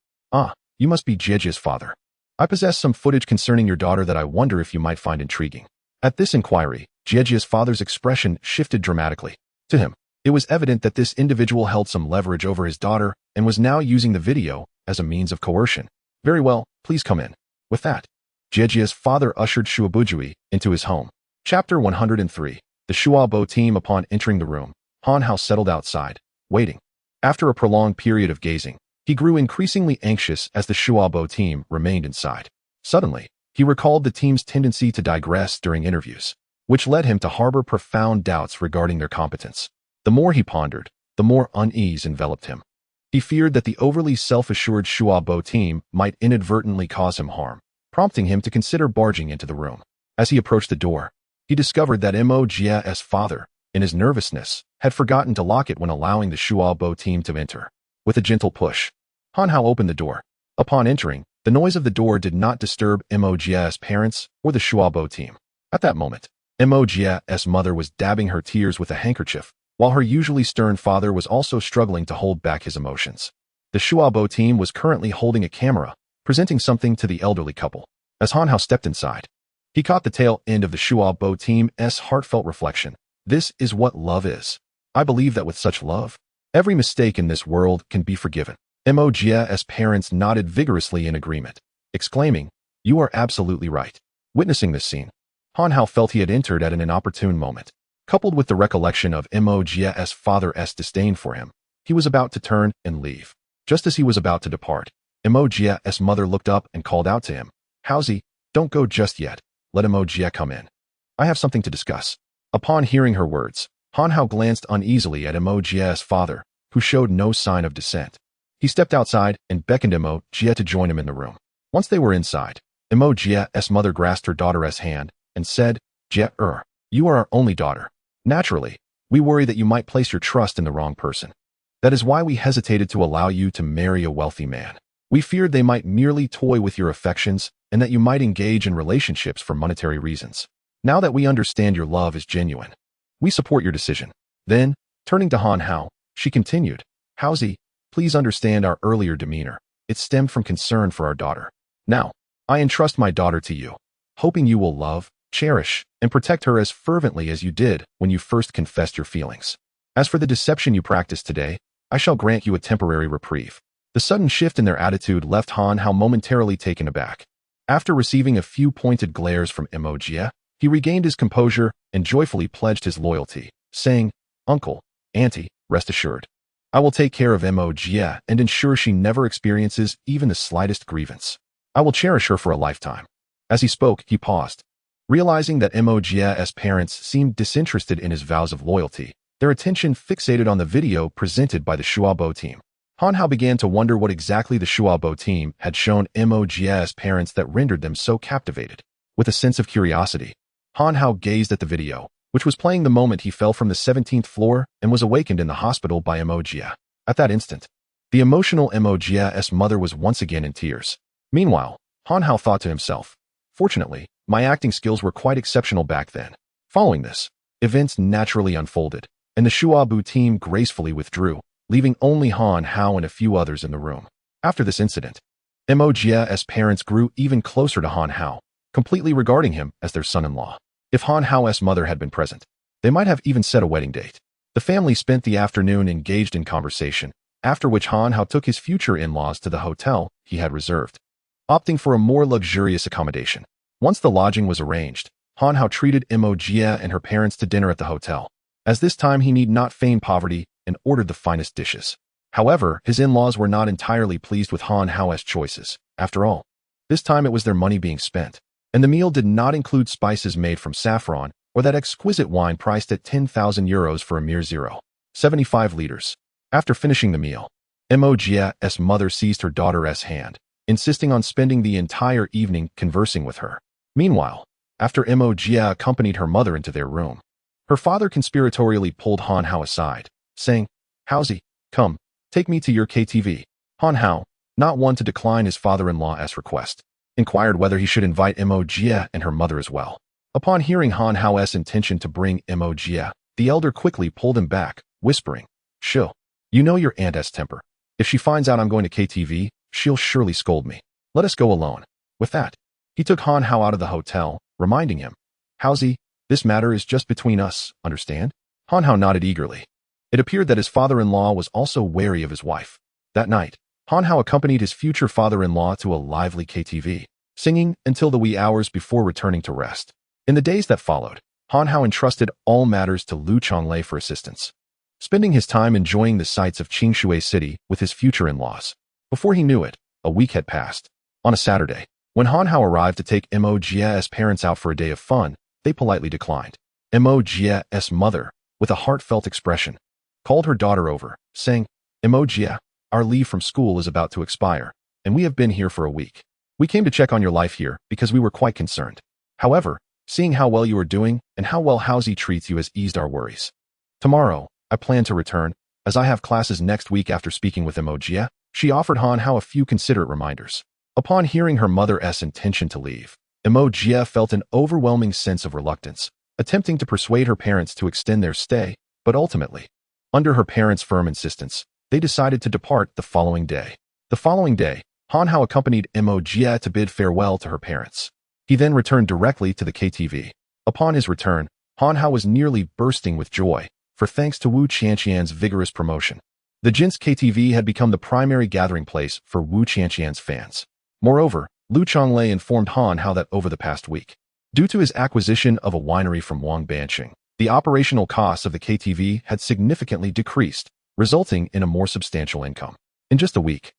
You must be Jiejie's father. I possess some footage concerning your daughter that I wonder if you might find intriguing." At this inquiry, Jiejie's father's expression shifted dramatically. To him, It was evident that this individual held some leverage over his daughter and was now using the video as a means of coercion. Very well, please come in. With that, Jiejia's father ushered Shuabujui into his home. Chapter 103. The Shuabo team. Upon entering the room, Han Hao settled outside, waiting. After a prolonged period of gazing, he grew increasingly anxious as the Shuabo team remained inside. Suddenly, he recalled the team's tendency to digress during interviews, which led him to harbor profound doubts regarding their competence. The more he pondered, the more unease enveloped him. He feared that the overly self-assured Shuabo team might inadvertently cause him harm, prompting him to consider barging into the room. As he approached the door, he discovered that Mo Jia's father, in his nervousness, had forgotten to lock it when allowing the Shuabo team to enter. With a gentle push, Han Hao opened the door. Upon entering, the noise of the door did not disturb Mo Jia's parents or the Shuabo team. At that moment, Mo Jia's mother was dabbing her tears with a handkerchief, while her usually stern father was also struggling to hold back his emotions. The Shuabo team was currently holding a camera, presenting something to the elderly couple. As Han Hao stepped inside, he caught the tail end of the Shuabo team's heartfelt reflection. This is what love is. I believe that with such love, every mistake in this world can be forgiven. Mo Jia's parents nodded vigorously in agreement, exclaiming, "You are absolutely right." Witnessing this scene, Han Hao felt he had entered at an inopportune moment. Coupled with the recollection of Mo Jia's father's disdain for him, he was about to turn and leave. Just as he was about to depart, Mo Jia's mother looked up and called out to him, "Haozi, don't go just yet. Let Mo Jia come in. I have something to discuss." Upon hearing her words, Han Hao glanced uneasily at Mo Jia's father, who showed no sign of dissent. He stepped outside and beckoned Mo Jia to join him in the room. Once they were inside, Mo Jia's mother grasped her daughter's hand and said, "Jia, you are our only daughter. Naturally, we worry that you might place your trust in the wrong person. That is why we hesitated to allow you to marry a wealthy man. We feared they might merely toy with your affections and that you might engage in relationships for monetary reasons. Now that we understand your love is genuine, we support your decision." Then, turning to Han Hao, she continued, "Haozi, please understand our earlier demeanor. It stemmed from concern for our daughter. Now, I entrust my daughter to you, hoping you will love, cherish, and protect her as fervently as you did when you first confessed your feelings. As for the deception you practiced today, I shall grant you a temporary reprieve." The sudden shift in their attitude left Han Hao momentarily taken aback. After receiving a few pointed glares from Mo Jia, he regained his composure and joyfully pledged his loyalty, saying, "Uncle, Auntie, rest assured. I will take care of Mo Jia and ensure she never experiences even the slightest grievance. I will cherish her for a lifetime." As he spoke, he paused. Realizing that Mo Jia's parents seemed disinterested in his vows of loyalty, their attention fixated on the video presented by the Shuabo team. Han Hao began to wonder what exactly the Shuabo team had shown Mo Jia's parents that rendered them so captivated. With a sense of curiosity, Han Hao gazed at the video, which was playing the moment he fell from the 17th floor and was awakened in the hospital by Mo Jia. At that instant, the emotional Mo Jia's mother was once again in tears. Meanwhile, Han Hao thought to himself, "Fortunately, my acting skills were quite exceptional back then." Following this, events naturally unfolded, and the Shuabu team gracefully withdrew, leaving only Han Hao and a few others in the room. After this incident, Mo Jia's parents grew even closer to Han Hao, completely regarding him as their son-in-law. If Han Hao's mother had been present, they might have even set a wedding date. The family spent the afternoon engaged in conversation, after which Han Hao took his future in-laws to the hotel he had reserved, opting for a more luxurious accommodation. Once the lodging was arranged, Han Hao treated Mo Jia and her parents to dinner at the hotel, as this time he need not feign poverty and ordered the finest dishes. However, his in-laws were not entirely pleased with Han Hao's choices. After all, this time it was their money being spent, and the meal did not include spices made from saffron or that exquisite wine priced at 10,000 euros for a mere 0.75 liters. After finishing the meal, Mo Jia's mother seized her daughter's hand, insisting on spending the entire evening conversing with her. Meanwhile, after Mo Jia accompanied her mother into their room, her father conspiratorially pulled Han Hao aside, saying, "Haozi, come, take me to your KTV." Han Hao, not one to decline his father-in-law's request, inquired whether he should invite Mo Jia and her mother as well. Upon hearing Han Hao's intention to bring Mo Jia, the elder quickly pulled him back, whispering, "She'll, you know your aunt's temper. If she finds out I'm going to KTV, she'll surely scold me. Let us go alone." With that, he took Han Hao out of the hotel, reminding him, "Haozi, this matter is just between us, understand?" Han Hao nodded eagerly. It appeared that his father-in-law was also wary of his wife. That night, Han Hao accompanied his future father-in-law to a lively KTV, singing until the wee hours before returning to rest. In the days that followed, Han Hao entrusted all matters to Lu Chonglei for assistance, spending his time enjoying the sights of Qingshui City with his future in-laws. Before he knew it, a week had passed. On a Saturday, when Han Hao arrived to take Mo Jie's parents out for a day of fun, they politely declined. Mo Jie's mother, with a heartfelt expression, called her daughter over, saying, "Mo Jie, our leave from school is about to expire, and we have been here for a week. We came to check on your life here because we were quite concerned. However, seeing how well you are doing and how well Haozi treats you has eased our worries. Tomorrow, I plan to return, as I have classes next week." After speaking with Mo Jie, she offered Han Hao a few considerate reminders. Upon hearing her mother's intention to leave, Mo Jie felt an overwhelming sense of reluctance, attempting to persuade her parents to extend their stay, but ultimately, under her parents' firm insistence, they decided to depart the following day. The following day, Han Hao accompanied Mo Jie to bid farewell to her parents. He then returned directly to the KTV. Upon his return, Han Hao was nearly bursting with joy, for thanks to Wu Qianqian's vigorous promotion, the Jin's KTV had become the primary gathering place for Wu Qianqian's fans. Moreover, Lu Chonglei informed Han Hao that over the past week, due to his acquisition of a winery from Wang Banqing, the operational costs of the KTV had significantly decreased, resulting in a more substantial income. In just a week,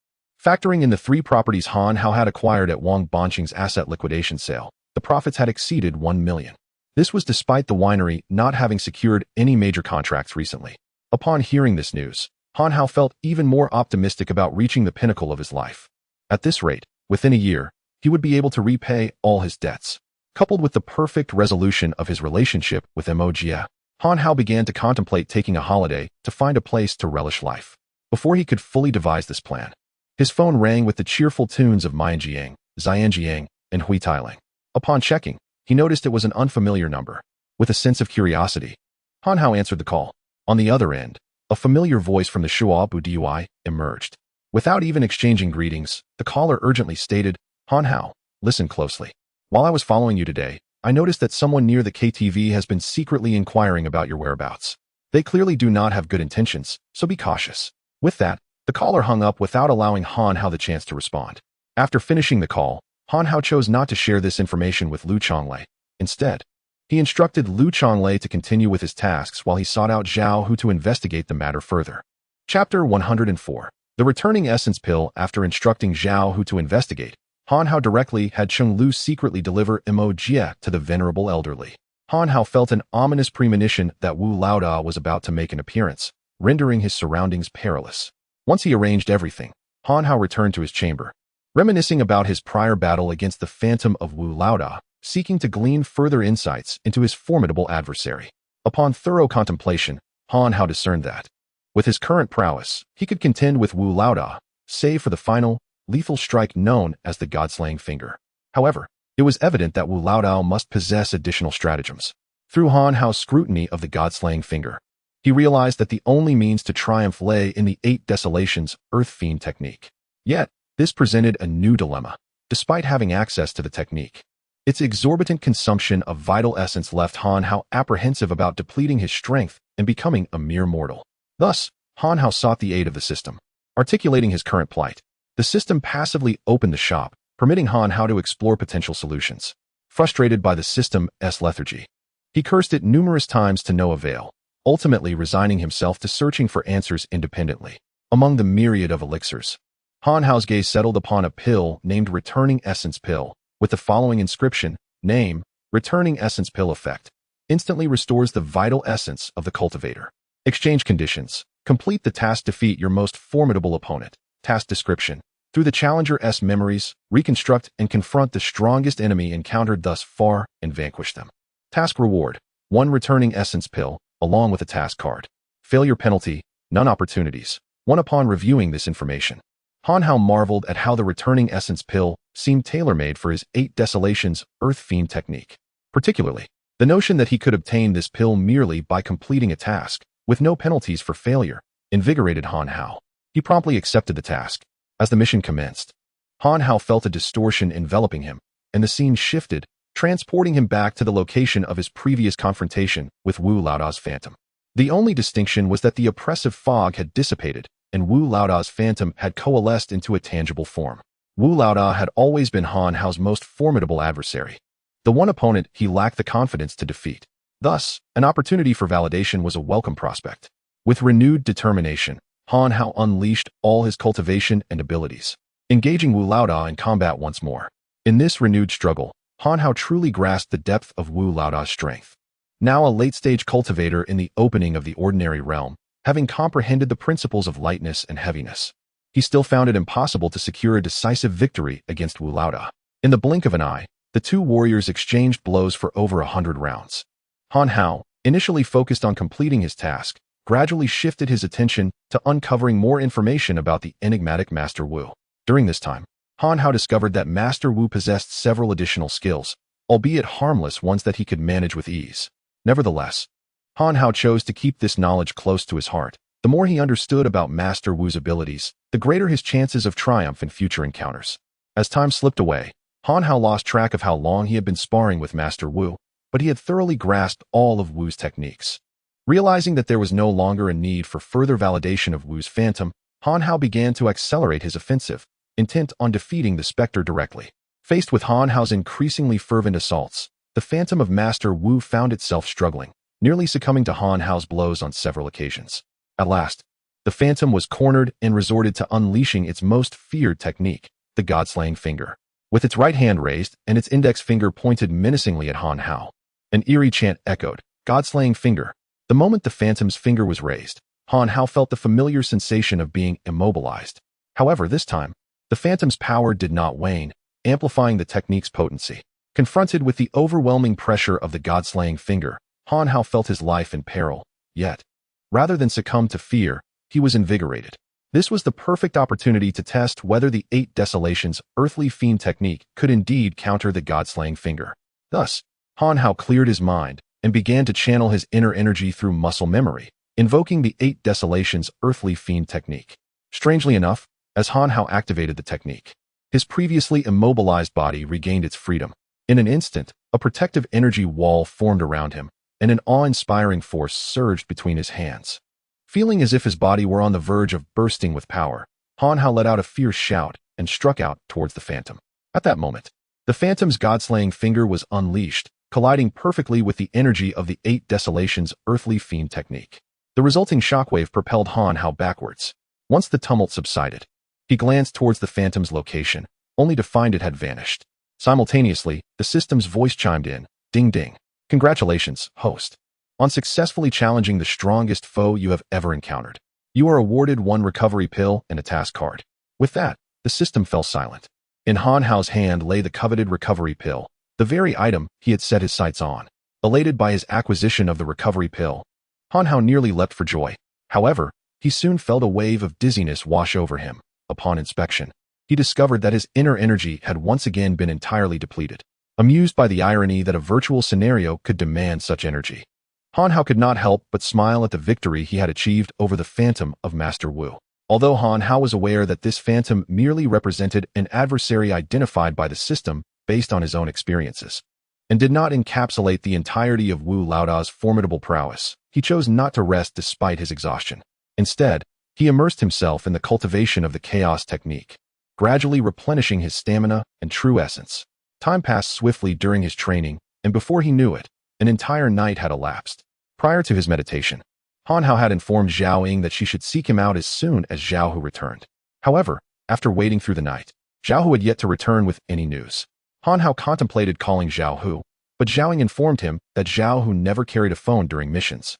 factoring in the 3 properties Han Hao had acquired at Wang Banqing's asset liquidation sale, the profits had exceeded 1 million. This was despite the winery not having secured any major contracts recently. Upon hearing this news, Han Hao felt even more optimistic about reaching the pinnacle of his life. At this rate, within a year, he would be able to repay all his debts. Coupled with the perfect resolution of his relationship with Mo Jie, Han Hao began to contemplate taking a holiday to find a place to relish life. Before he could fully devise this plan, his phone rang with the cheerful tunes of Mianjiang, Xianjiang, and Hui Tailing. Upon checking, he noticed it was an unfamiliar number. With a sense of curiosity, Han Hao answered the call. On the other end, a familiar voice from the Shuabu Dui emerged. Without even exchanging greetings, the caller urgently stated, "Han Hao, listen closely. While I was following you today, I noticed that someone near the KTV has been secretly inquiring about your whereabouts. They clearly do not have good intentions, so be cautious." With that, the caller hung up without allowing Han Hao the chance to respond. After finishing the call, Han Hao chose not to share this information with Lu Chonglei. Instead, he instructed Lu Chonglei to continue with his tasks while he sought out Zhao Hu to investigate the matter further. Chapter 104. The Returning Essence Pill. After instructing Zhao Hu to investigate, Han Hao directly had Cheng Lu secretly deliver Mo Jie to the venerable elderly. Han Hao felt an ominous premonition that Wu Laoda was about to make an appearance, rendering his surroundings perilous. Once he arranged everything, Han Hao returned to his chamber, reminiscing about his prior battle against the phantom of Wu Laoda, seeking to glean further insights into his formidable adversary. Upon thorough contemplation, Han Hao discerned that, with his current prowess, he could contend with Wu Laoda, save for the final, lethal strike known as the God-slaying finger. However, it was evident that Wu Laoda must possess additional stratagems. Through Han Hao's scrutiny of the God-slaying finger, he realized that the only means to triumph lay in the 8 Desolations Earth Fiend technique. Yet, this presented a new dilemma. Despite having access to the technique, its exorbitant consumption of vital essence left Han Hao apprehensive about depleting his strength and becoming a mere mortal. Thus, Han Hao sought the aid of the system. Articulating his current plight, the system passively opened the shop, permitting Han Hao to explore potential solutions. Frustrated by the system's lethargy, he cursed it numerous times to no avail, ultimately resigning himself to searching for answers independently. Among the myriad of elixirs, Han Hao's gaze settled upon a pill named Returning Essence Pill, with the following inscription: Name, Returning Essence Pill effect. Instantly restores the vital essence of the cultivator. Exchange conditions. Complete the task, defeat your most formidable opponent. Task description. Through the challenger's memories, reconstruct and confront the strongest enemy encountered thus far and vanquish them. Task reward. 1 Returning Essence Pill, along with a task card. Failure penalty. None opportunities. 1 Upon reviewing this information, Han Hao marveled at how the Returning Essence Pill seemed tailor-made for his 8 Desolations Earth Fiend technique. Particularly, the notion that he could obtain this pill merely by completing a task, with no penalties for failure, invigorated Han Hao. He promptly accepted the task. As the mission commenced, Han Hao felt a distortion enveloping him, and the scene shifted, transporting him back to the location of his previous confrontation with Wu Laoda's phantom. The only distinction was that the oppressive fog had dissipated, and Wu Laoda's phantom had coalesced into a tangible form. Wu Laoda had always been Han Hao's most formidable adversary, the one opponent he lacked the confidence to defeat. Thus, an opportunity for validation was a welcome prospect. With renewed determination, Han Hao unleashed all his cultivation and abilities, engaging Wu Laoda in combat once more. In this renewed struggle, Han Hao truly grasped the depth of Wu Laoda's strength. Now a late-stage cultivator in the opening of the ordinary realm, having comprehended the principles of lightness and heaviness, he still found it impossible to secure a decisive victory against Wu Laoda. In the blink of an eye, the two warriors exchanged blows for over 100 rounds. Han Hao, initially focused on completing his task, gradually shifted his attention to uncovering more information about the enigmatic Master Wu. During this time, Han Hao discovered that Master Wu possessed several additional skills, albeit harmless ones that he could manage with ease. Nevertheless, Han Hao chose to keep this knowledge close to his heart. The more he understood about Master Wu's abilities, the greater his chances of triumph in future encounters. As time slipped away, Han Hao lost track of how long he had been sparring with Master Wu, but he had thoroughly grasped all of Wu's techniques. Realizing that there was no longer a need for further validation of Wu's phantom, Han Hao began to accelerate his offensive, intent on defeating the specter directly. Faced with Han Hao's increasingly fervent assaults, the phantom of Master Wu found itself struggling, nearly succumbing to Han Hao's blows on several occasions. At last, the phantom was cornered and resorted to unleashing its most feared technique, the God-slaying finger. With its right hand raised and its index finger pointed menacingly at Han Hao, an eerie chant echoed, God-slaying finger. The moment the phantom's finger was raised, Han Hao felt the familiar sensation of being immobilized. However, this time, the phantom's power did not wane, amplifying the technique's potency. Confronted with the overwhelming pressure of the God-slaying finger, Han Hao felt his life in peril. Yet, rather than succumb to fear, he was invigorated. This was the perfect opportunity to test whether the 8 Desolations' earthly fiend technique could indeed counter the God-slaying finger. Thus, Han Hao cleared his mind and began to channel his inner energy through muscle memory, invoking the 8 Desolations' earthly fiend technique. Strangely enough, as Han Hao activated the technique, his previously immobilized body regained its freedom. In an instant, a protective energy wall formed around him, and an awe-inspiring force surged between his hands. Feeling as if his body were on the verge of bursting with power, Han Hao let out a fierce shout and struck out towards the phantom. At that moment, the phantom's God-slaying finger was unleashed, colliding perfectly with the energy of the 8 Desolations' earthly fiend technique. The resulting shockwave propelled Han Hao backwards. Once the tumult subsided, he glanced towards the phantom's location, only to find it had vanished. Simultaneously, the system's voice chimed in, ding ding. Congratulations, host, on successfully challenging the strongest foe you have ever encountered. You are awarded 1 recovery pill and a task card. With that, the system fell silent. In Han Hao's hand lay the coveted recovery pill, the very item he had set his sights on. Elated by his acquisition of the recovery pill, Han Hao nearly leapt for joy. However, he soon felt a wave of dizziness wash over him. Upon inspection, he discovered that his inner energy had once again been entirely depleted. Amused by the irony that a virtual scenario could demand such energy, Han Hao could not help but smile at the victory he had achieved over the phantom of Master Wu. Although Han Hao was aware that this phantom merely represented an adversary identified by the system based on his own experiences, and did not encapsulate the entirety of Wu Laoda's formidable prowess, he chose not to rest despite his exhaustion. Instead, he immersed himself in the cultivation of the chaos technique, gradually replenishing his stamina and true essence. Time passed swiftly during his training, and before he knew it, an entire night had elapsed. Prior to his meditation, Han Hao had informed Zhao Ying that she should seek him out as soon as Zhao Hu returned. However, after waiting through the night, Zhao Hu had yet to return with any news. Han Hao contemplated calling Zhao Hu, but Zhao Ying informed him that Zhao Hu never carried a phone during missions,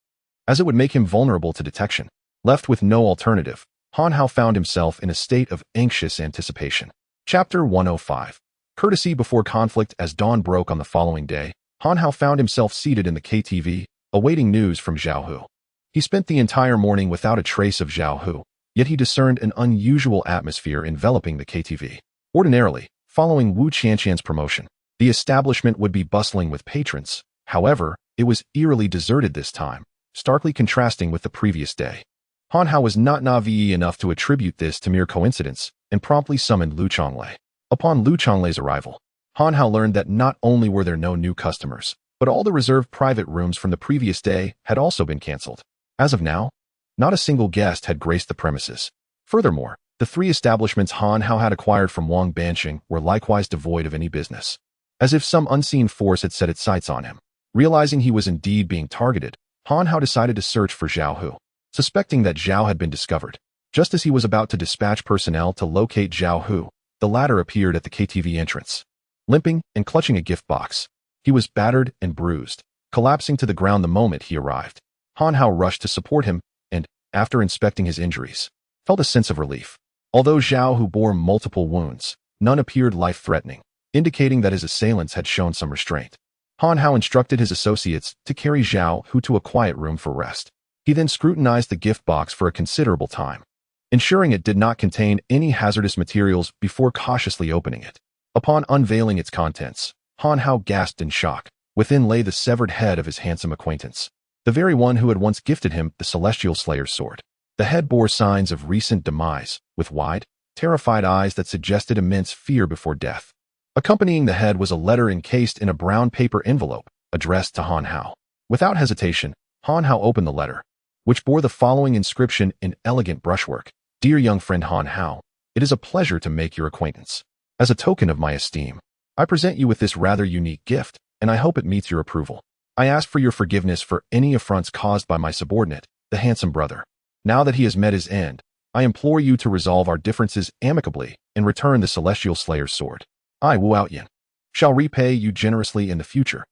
as it would make him vulnerable to detection. Left with no alternative, Han Hao found himself in a state of anxious anticipation. Chapter 105. Courtesy before conflict. As dawn broke on the following day, Han Hao found himself seated in the KTV, awaiting news from Zhao Hu. He spent the entire morning without a trace of Zhao Hu, yet he discerned an unusual atmosphere enveloping the KTV. Ordinarily, following Wu Qianqian's promotion, the establishment would be bustling with patrons. However, it was eerily deserted this time, starkly contrasting with the previous day. Han Hao was not naive enough to attribute this to mere coincidence, and promptly summoned Lu Chonglei. Upon Lu Chonglei's arrival, Han Hao learned that not only were there no new customers, but all the reserved private rooms from the previous day had also been cancelled. As of now, not a single guest had graced the premises. Furthermore, the three establishments Han Hao had acquired from Wang Banqing were likewise devoid of any business. As if some unseen force had set its sights on him. Realizing he was indeed being targeted, Han Hao decided to search for Zhao Hu, suspecting that Zhao had been discovered. Just as he was about to dispatch personnel to locate Zhao Hu, the latter appeared at the KTV entrance. Limping and clutching a gift box, he was battered and bruised, collapsing to the ground the moment he arrived. Han Hao rushed to support him and, after inspecting his injuries, felt a sense of relief. Although Zhao Hu bore multiple wounds, none appeared life-threatening, indicating that his assailants had shown some restraint. Han Hao instructed his associates to carry Zhao Hu to a quiet room for rest. He then scrutinized the gift box for a considerable time, ensuring it did not contain any hazardous materials before cautiously opening it. Upon unveiling its contents, Han Hao gasped in shock. Within lay the severed head of his handsome acquaintance, the very one who had once gifted him the Celestial Slayer's sword. The head bore signs of recent demise, with wide, terrified eyes that suggested immense fear before death. Accompanying the head was a letter encased in a brown paper envelope, addressed to Han Hao. Without hesitation, Han Hao opened the letter, which bore the following inscription in elegant brushwork. Dear young friend Han Hao, it is a pleasure to make your acquaintance. As a token of my esteem, I present you with this rather unique gift, and I hope it meets your approval. I ask for your forgiveness for any affronts caused by my subordinate, the handsome brother. Now that he has met his end, I implore you to resolve our differences amicably and return the Celestial Slayer's sword. I, Wu Outyin, shall repay you generously in the future.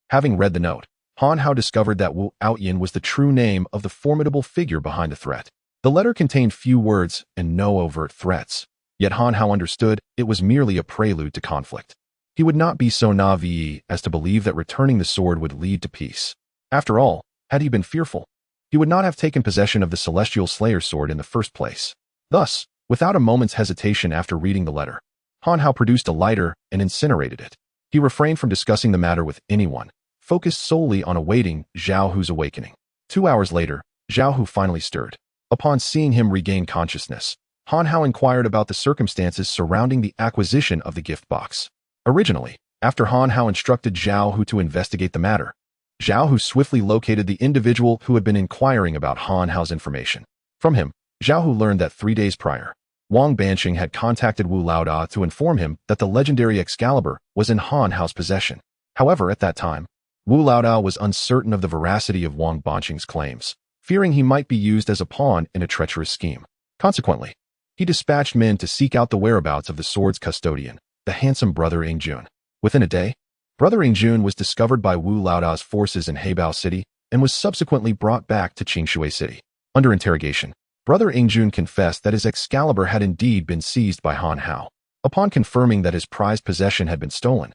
Having read the note, Han Hao discovered that Wu Outyin was the true name of the formidable figure behind the threat. The letter contained few words and no overt threats, yet Han Hao understood it was merely a prelude to conflict. He would not be so naive as to believe that returning the sword would lead to peace. After all, had he been fearful, he would not have taken possession of the Celestial Slayer's sword in the first place. Thus, without a moment's hesitation after reading the letter, Han Hao produced a lighter and incinerated it. He refrained from discussing the matter with anyone, focused solely on awaiting Zhao Hu's awakening. 2 hours later, Zhao Hu finally stirred. Upon seeing him regain consciousness, Han Hao inquired about the circumstances surrounding the acquisition of the gift box. Originally, after Han Hao instructed Zhao Hu to investigate the matter, Zhao Hu swiftly located the individual who had been inquiring about Han Hao's information. From him, Zhao Hu learned that 3 days prior, Wang Banqing had contacted Wu Laoda to inform him that the legendary Excalibur was in Han Hao's possession. However, at that time, Wu Laoda was uncertain of the veracity of Wang Banqing's claims, fearing he might be used as a pawn in a treacherous scheme. Consequently, he dispatched men to seek out the whereabouts of the sword's custodian, the handsome brother Ingjun. Within a day, brother Ingjun was discovered by Wu Laoda's forces in Heibao City and was subsequently brought back to Qingshui City. Under interrogation, brother Ingjun confessed that his Excalibur had indeed been seized by Han Hao. Upon confirming that his prized possession had been stolen,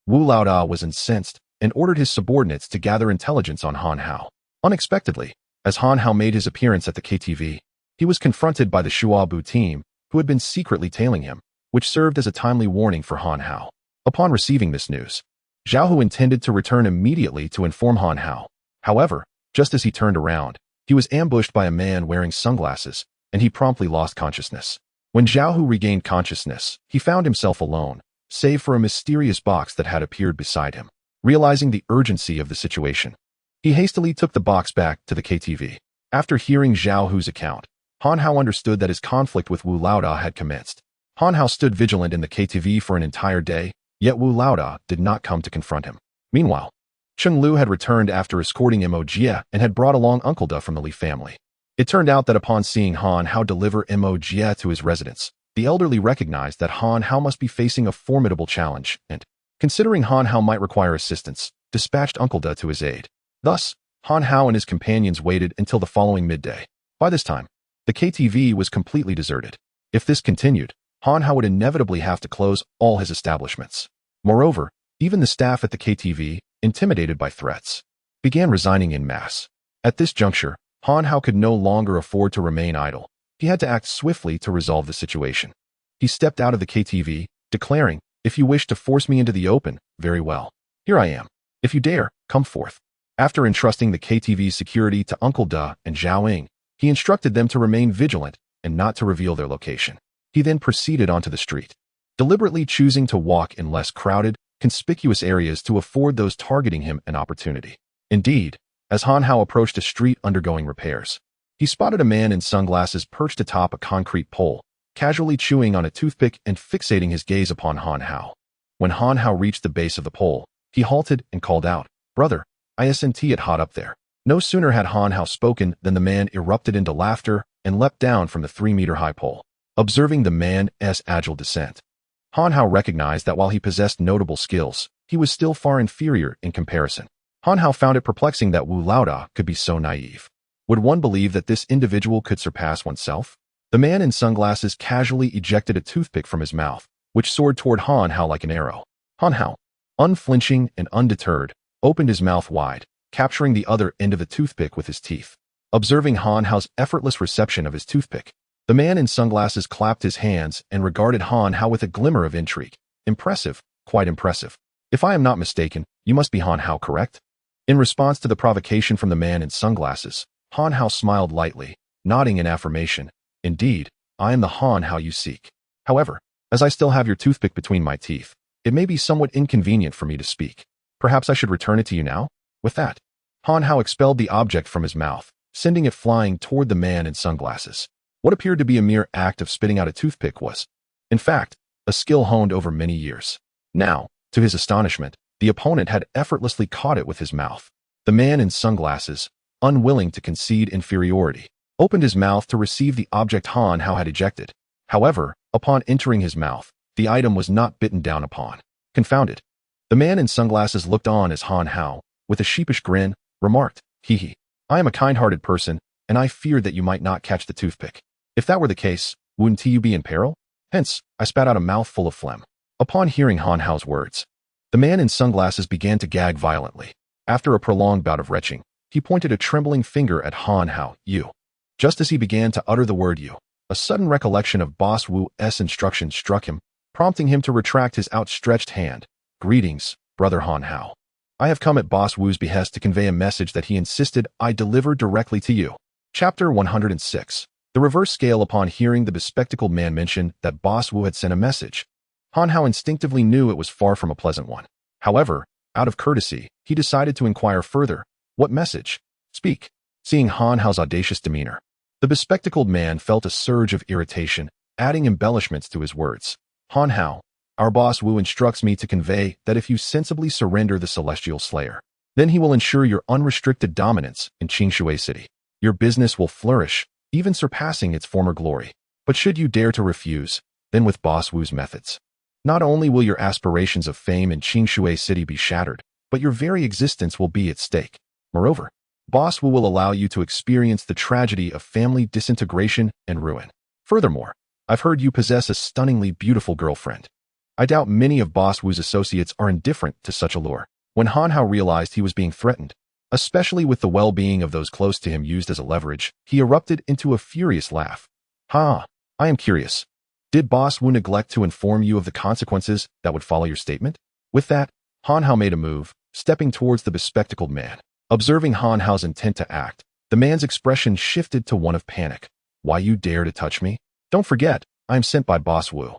Wu Laoda was incensed and ordered his subordinates to gather intelligence on Han Hao. Unexpectedly, as Han Hao made his appearance at the KTV, he was confronted by the Shuabu team, who had been secretly tailing him, which served as a timely warning for Han Hao. Upon receiving this news, Zhao Hu intended to return immediately to inform Han Hao. However, just as he turned around, he was ambushed by a man wearing sunglasses, and he promptly lost consciousness. When Zhao Hu regained consciousness, he found himself alone, save for a mysterious box that had appeared beside him. Realizing the urgency of the situation, he hastily took the box back to the KTV. After hearing Zhao Hu's account, Han Hao understood that his conflict with Wu Laoda had commenced. Han Hao stood vigilant in the KTV for an entire day, yet Wu Laoda did not come to confront him. Meanwhile, Cheng Lu had returned after escorting Mo Jie and had brought along Uncle Da from the Li family. It turned out that upon seeing Han Hao deliver Mo Jie to his residence, the elderly recognized that Han Hao must be facing a formidable challenge and, considering Han Hao might require assistance, dispatched Uncle Da to his aid. Thus, Han Hao and his companions waited until the following midday. By this time, the KTV was completely deserted. If this continued, Han Hao would inevitably have to close all his establishments. Moreover, even the staff at the KTV, intimidated by threats, began resigning en masse. At this juncture, Han Hao could no longer afford to remain idle. He had to act swiftly to resolve the situation. He stepped out of the KTV, declaring, "If you wish to force me into the open, very well. Here I am. If you dare, come forth." After entrusting the KTV's security to Uncle Da and Zhao Ying, he instructed them to remain vigilant and not to reveal their location. He then proceeded onto the street, deliberately choosing to walk in less crowded, conspicuous areas to afford those targeting him an opportunity. Indeed, As Han Hao approached a street undergoing repairs, he spotted a man in sunglasses perched atop a concrete pole, casually chewing on a toothpick and fixating his gaze upon Han Hao. When Han Hao reached the base of the pole, he halted and called out, "Brother, isn't it hot up there?" No sooner had Han Hao spoken than the man erupted into laughter and leapt down from the 3-meter-high pole. Observing the man's agile descent, Han Hao recognized that while he possessed notable skills, he was still far inferior in comparison. Han Hao found it perplexing that Wu Laoda could be so naive. Would one believe that this individual could surpass oneself? The man in sunglasses casually ejected a toothpick from his mouth, which soared toward Han Hao like an arrow. Han Hao, unflinching and undeterred, opened his mouth wide, capturing the other end of the toothpick with his teeth. Observing Han Hao's effortless reception of his toothpick, the man in sunglasses clapped his hands and regarded Han Hao with a glimmer of intrigue. Impressive, quite impressive. If I am not mistaken, you must be Han Hao, correct? In response to the provocation from the man in sunglasses, Han Hao smiled lightly, nodding in affirmation. Indeed, I am the Han Hao you seek. However, as I still have your toothpick between my teeth, it may be somewhat inconvenient for me to speak. Perhaps I should return it to you now? With that, Han Hao expelled the object from his mouth, sending it flying toward the man in sunglasses. What appeared to be a mere act of spitting out a toothpick was, in fact, a skill honed over many years. Now, to his astonishment, the opponent had effortlessly caught it with his mouth. The man in sunglasses, unwilling to concede inferiority, opened his mouth to receive the object Han Hao had ejected. However, upon entering his mouth, the item was not bitten down upon. Confounded, the man in sunglasses looked on as Han Hao, with a sheepish grin, remarked, "Hee hee, I am a kind-hearted person, and I feared that you might not catch the toothpick. If that were the case, wouldn't you be in peril?" Hence, I spat out a mouthful of phlegm. Upon hearing Han Hao's words, the man in sunglasses began to gag violently. After a prolonged bout of retching, he pointed a trembling finger at Han Hao. "You." Just as he began to utter the word "you," a sudden recollection of Boss Wu's instructions struck him, prompting him to retract his outstretched hand. "Greetings, brother Han Hao. I have come at Boss Wu's behest to convey a message that he insisted I deliver directly to you." Chapter 106. The reverse scale. Upon hearing the bespectacled man mention that Boss Wu had sent a message, Han Hao instinctively knew it was far from a pleasant one. However, out of courtesy, he decided to inquire further. "What message? Speak." Seeing Han Hao's audacious demeanor, the bespectacled man felt a surge of irritation, adding embellishments to his words. "Han Hao, our Boss Wu instructs me to convey that if you sensibly surrender the Celestial Slayer, then he will ensure your unrestricted dominance in Qingshui City. Your business will flourish, even surpassing its former glory. But should you dare to refuse, then with Boss Wu's methods, not only will your aspirations of fame in Qingshui City be shattered, but your very existence will be at stake. Moreover, Boss Wu will allow you to experience the tragedy of family disintegration and ruin. Furthermore, I've heard you possess a stunningly beautiful girlfriend. I doubt many of Boss Wu's associates are indifferent to such allure." When Han Hao realized he was being threatened, especially with the well-being of those close to him used as a leverage, he erupted into a furious laugh. "Ha! I am curious. Did Boss Wu neglect to inform you of the consequences that would follow your statement?" With that, Han Hao made a move, stepping towards the bespectacled man. Observing Han Hao's intent to act, the man's expression shifted to one of panic. "Why you dare to touch me? Don't forget, I am sent by Boss Wu."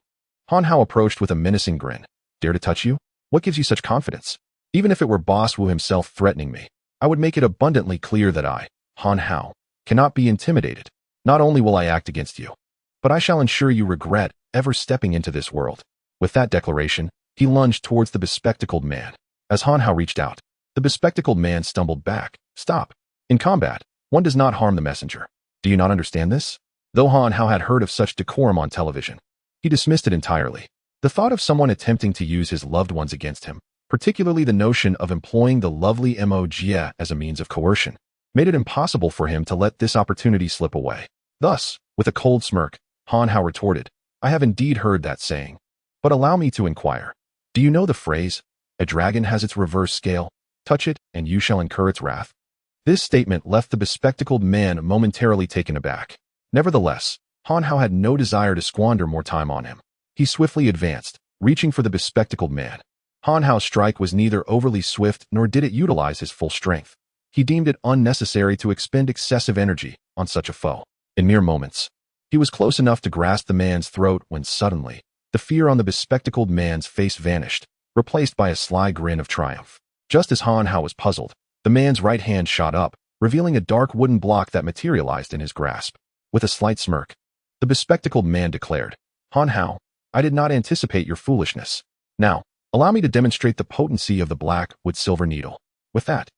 Han Hao approached with a menacing grin. "Dare to touch you? What gives you such confidence? Even if it were Boss Wu himself threatening me, I would make it abundantly clear that I, Han Hao, cannot be intimidated. Not only will I act against you, but I shall ensure you regret ever stepping into this world." With that declaration, he lunged towards the bespectacled man. As Han Hao reached out, the bespectacled man stumbled back. "Stop. In combat, one does not harm the messenger. Do you not understand this?" Though Han Hao had heard of such decorum on television, he dismissed it entirely. The thought of someone attempting to use his loved ones against him, particularly the notion of employing the lovely Mo Jie as a means of coercion, made it impossible for him to let this opportunity slip away. Thus, with a cold smirk, Han Hao retorted, "I have indeed heard that saying. But allow me to inquire. Do you know the phrase, 'A dragon has its reverse scale, touch it, and you shall incur its wrath'?" This statement left the bespectacled man momentarily taken aback. Nevertheless, Han Hao had no desire to squander more time on him. He swiftly advanced, reaching for the bespectacled man. Han Hao's strike was neither overly swift nor did it utilize his full strength. He deemed it unnecessary to expend excessive energy on such a foe. In mere moments, he was close enough to grasp the man's throat when suddenly, the fear on the bespectacled man's face vanished, replaced by a sly grin of triumph. Just as Han Hao was puzzled, The man's right hand shot up, revealing a dark wooden block that materialized in his grasp. With a slight smirk, the bespectacled man declared, "Han Hao, I did not anticipate your foolishness. Now, allow me to demonstrate the potency of the black wood silver needle." With that,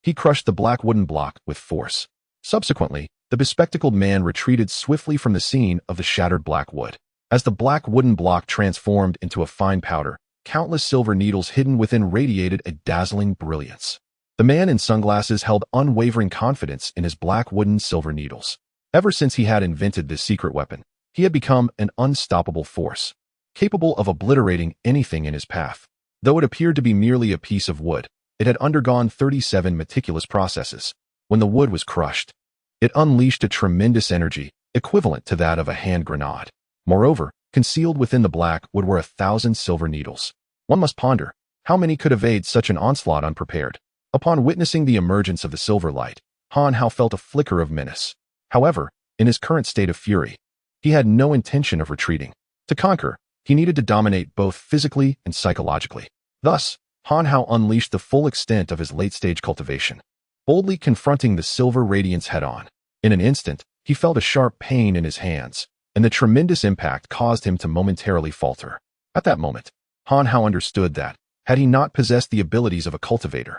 he crushed the black wooden block with force. Subsequently, the bespectacled man retreated swiftly from the scene of the shattered black wood. As the black wooden block transformed into a fine powder, countless silver needles hidden within radiated a dazzling brilliance. The man in sunglasses held unwavering confidence in his black wooden silver needles. Ever since he had invented this secret weapon, he had become an unstoppable force, capable of obliterating anything in his path. Though it appeared to be merely a piece of wood, it had undergone 37 meticulous processes. When the wood was crushed, it unleashed a tremendous energy, equivalent to that of a hand grenade. Moreover, concealed within the black wood were 1,000 silver needles. One must ponder, how many could evade such an onslaught unprepared? Upon witnessing the emergence of the silver light, Han Hao felt a flicker of menace. However, in his current state of fury, he had no intention of retreating. To conquer, he needed to dominate both physically and psychologically. Thus, Han Hao unleashed the full extent of his late-stage cultivation, boldly confronting the silver radiance head-on. In an instant, he felt a sharp pain in his hands, and the tremendous impact caused him to momentarily falter. At that moment, Han Hao understood that, had he not possessed the abilities of a cultivator,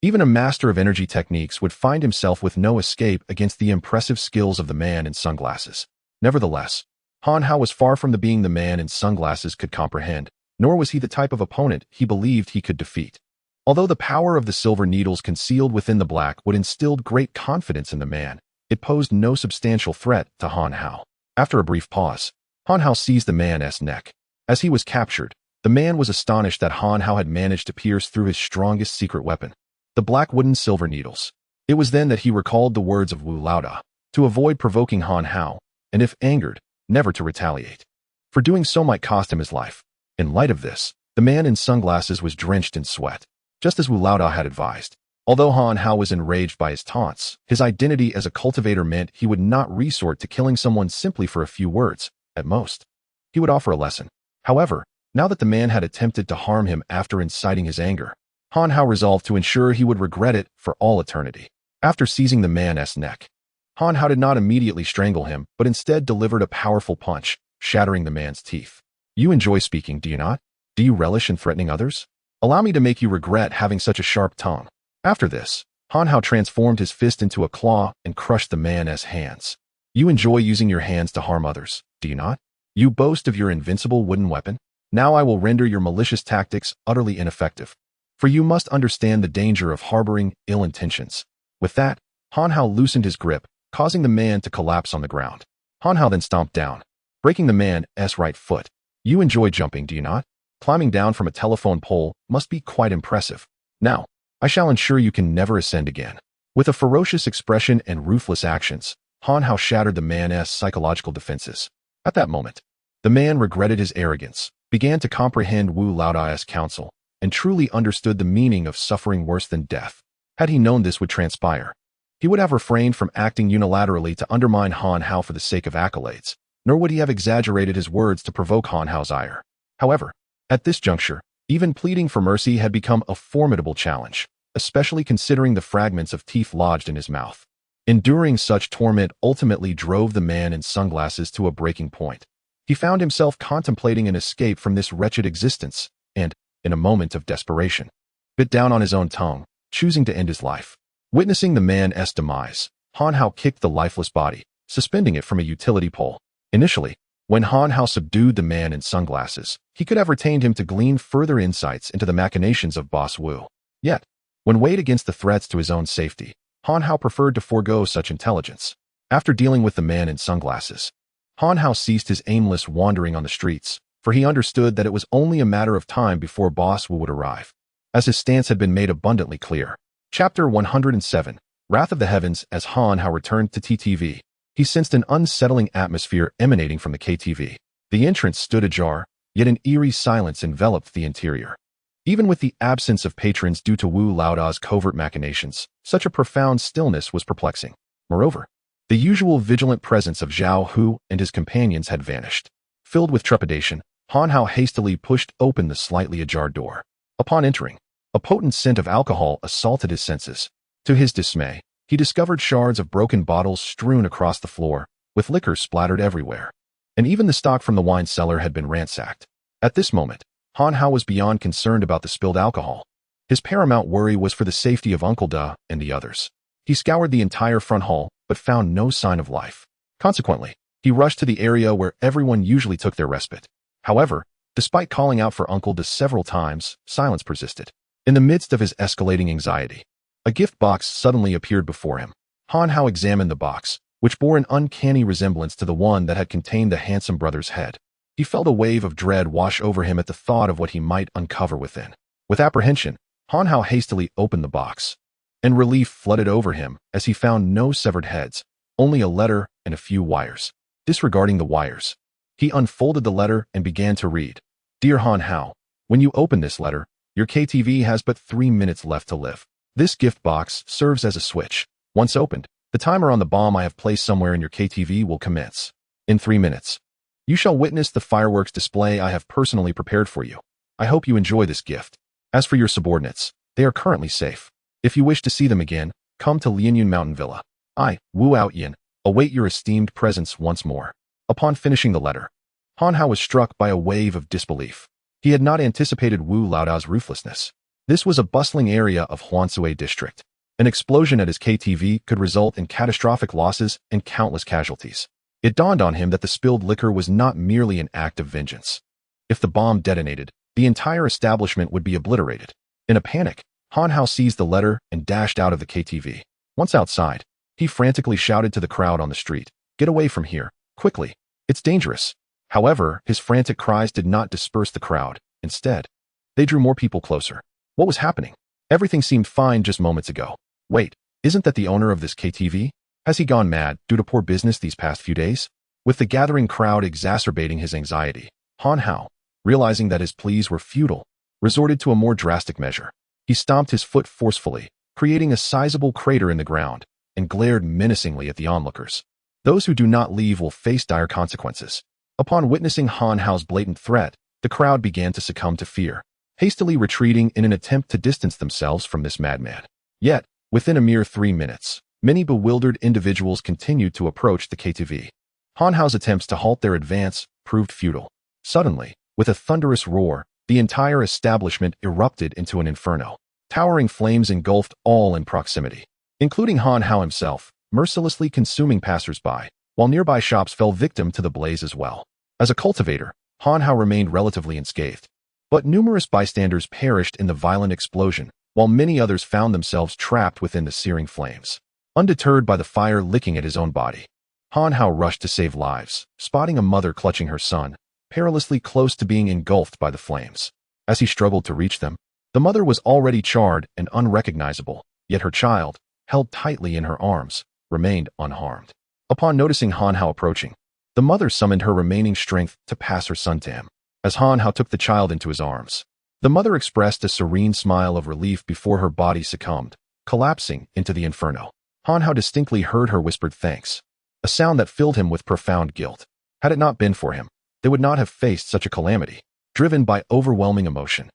even a master of energy techniques would find himself with no escape against the impressive skills of the man in sunglasses. Nevertheless, Han Hao was far from being the man in sunglasses could comprehend, nor was he the type of opponent he believed he could defeat. Although the power of the silver needles concealed within the black would instilled great confidence in the man, it posed no substantial threat to Han Hao. After a brief pause, Han Hao seized the man's neck. As he was captured, the man was astonished that Han Hao had managed to pierce through his strongest secret weapon, the black wooden silver needles. It was then that he recalled the words of Wu Laoda, to avoid provoking Han Hao, and if angered, never to retaliate. For doing so might cost him his life. In light of this, the man in sunglasses was drenched in sweat, just as Wu Laoda had advised. Although Han Hao was enraged by his taunts, his identity as a cultivator meant he would not resort to killing someone simply for a few words. At most, he would offer a lesson. However, now that the man had attempted to harm him after inciting his anger, Han Hao resolved to ensure he would regret it for all eternity. After seizing the man's neck, Han Hao did not immediately strangle him, but instead delivered a powerful punch, shattering the man's teeth. "You enjoy speaking, do you not? Do you relish in threatening others? Allow me to make you regret having such a sharp tongue." After this, Han Hao transformed his fist into a claw and crushed the man's hands. "You enjoy using your hands to harm others, do you not? You boast of your invincible wooden weapon? Now I will render your malicious tactics utterly ineffective. For you must understand the danger of harboring ill intentions." With that, Han Hao loosened his grip, causing the man to collapse on the ground. Han Hao then stomped down, breaking the man's right foot. "You enjoy jumping, do you not? Climbing down from a telephone pole must be quite impressive. Now, I shall ensure you can never ascend again." With a ferocious expression and ruthless actions, Han Hao shattered the man's psychological defenses. At that moment, the man regretted his arrogance, began to comprehend Wu Laoda's counsel, and truly understood the meaning of suffering worse than death. Had he known this would transpire, he would have refrained from acting unilaterally to undermine Han Hao for the sake of accolades, nor would he have exaggerated his words to provoke Han Hao's ire. However, at this juncture, even pleading for mercy had become a formidable challenge, especially considering the fragments of teeth lodged in his mouth. Enduring such torment ultimately drove the man in sunglasses to a breaking point. He found himself contemplating an escape from this wretched existence, and, in a moment of desperation, bit down on his own tongue, choosing to end his life. Witnessing the man's demise, Han Hao kicked the lifeless body, suspending it from a utility pole. Initially, when Han Hao subdued the man in sunglasses, he could have retained him to glean further insights into the machinations of Boss Wu. Yet, when weighed against the threats to his own safety, Han Hao preferred to forego such intelligence. After dealing with the man in sunglasses, Han Hao ceased his aimless wandering on the streets, for he understood that it was only a matter of time before Boss Wu would arrive, as his stance had been made abundantly clear. Chapter 107, Wrath of the Heavens. As Han Hao returned to TTV, he sensed an unsettling atmosphere emanating from the KTV. The entrance stood ajar, yet an eerie silence enveloped the interior. Even with the absence of patrons due to Wu Laoda's covert machinations, such a profound stillness was perplexing. Moreover, the usual vigilant presence of Zhao Hu and his companions had vanished. Filled with trepidation, Han Hao hastily pushed open the slightly ajar door. Upon entering, a potent scent of alcohol assaulted his senses. To his dismay, he discovered shards of broken bottles strewn across the floor, with liquor splattered everywhere. And even the stock from the wine cellar had been ransacked. At this moment, Han Hao was beyond concerned about the spilled alcohol. His paramount worry was for the safety of Uncle Da and the others. He scoured the entire front hall, but found no sign of life. Consequently, he rushed to the area where everyone usually took their respite. However, despite calling out for Uncle Da several times, silence persisted. In the midst of his escalating anxiety, a gift box suddenly appeared before him. Han Hao examined the box, which bore an uncanny resemblance to the one that had contained the handsome brother's head. He felt a wave of dread wash over him at the thought of what he might uncover within. With apprehension, Han Hao hastily opened the box, and relief flooded over him as he found no severed heads, only a letter and a few wires. Disregarding the wires, he unfolded the letter and began to read. Dear Han Hao, when you open this letter, your KTV has but 3 minutes left to live. This gift box serves as a switch. Once opened, the timer on the bomb I have placed somewhere in your KTV will commence. In 3 minutes, you shall witness the fireworks display I have personally prepared for you. I hope you enjoy this gift. As for your subordinates, they are currently safe. If you wish to see them again, come to Lianyun Mountain Villa. I, Wu Outyin, await your esteemed presence once more. Upon finishing the letter, Han Hao was struck by a wave of disbelief. He had not anticipated Wu Laodao's ruthlessness. This was a bustling area of Huansui district. An explosion at his KTV could result in catastrophic losses and countless casualties. It dawned on him that the spilled liquor was not merely an act of vengeance. If the bomb detonated, the entire establishment would be obliterated. In a panic, Han Hao seized the letter and dashed out of the KTV. Once outside, he frantically shouted to the crowd on the street, "Get away from here, quickly. It's dangerous." However, his frantic cries did not disperse the crowd. Instead, they drew more people closer. What was happening? Everything seemed fine just moments ago. Wait, isn't that the owner of this KTV? Has he gone mad due to poor business these past few days? With the gathering crowd exacerbating his anxiety, Han Hao, realizing that his pleas were futile, resorted to a more drastic measure. He stomped his foot forcefully, creating a sizable crater in the ground, and glared menacingly at the onlookers. Those who do not leave will face dire consequences. Upon witnessing Han Hao's blatant threat, the crowd began to succumb to fear, hastily retreating in an attempt to distance themselves from this madman. Yet, within a mere 3 minutes, many bewildered individuals continued to approach the KTV. Han Hao's attempts to halt their advance proved futile. Suddenly, with a thunderous roar, the entire establishment erupted into an inferno. Towering flames engulfed all in proximity, including Han Hao himself, mercilessly consuming passers-by, while nearby shops fell victim to the blaze as well. As a cultivator, Han Hao remained relatively unscathed, but numerous bystanders perished in the violent explosion, while many others found themselves trapped within the searing flames. Undeterred by the fire licking at his own body, Han Hao rushed to save lives, spotting a mother clutching her son, perilously close to being engulfed by the flames. As he struggled to reach them, the mother was already charred and unrecognizable, yet her child, held tightly in her arms, remained unharmed. Upon noticing Han Hao approaching, the mother summoned her remaining strength to pass her son to him. As Han Hao took the child into his arms, the mother expressed a serene smile of relief before her body succumbed, collapsing into the inferno. Han Hao distinctly heard her whispered thanks, a sound that filled him with profound guilt. Had it not been for him, they would not have faced such a calamity. Driven by overwhelming emotion,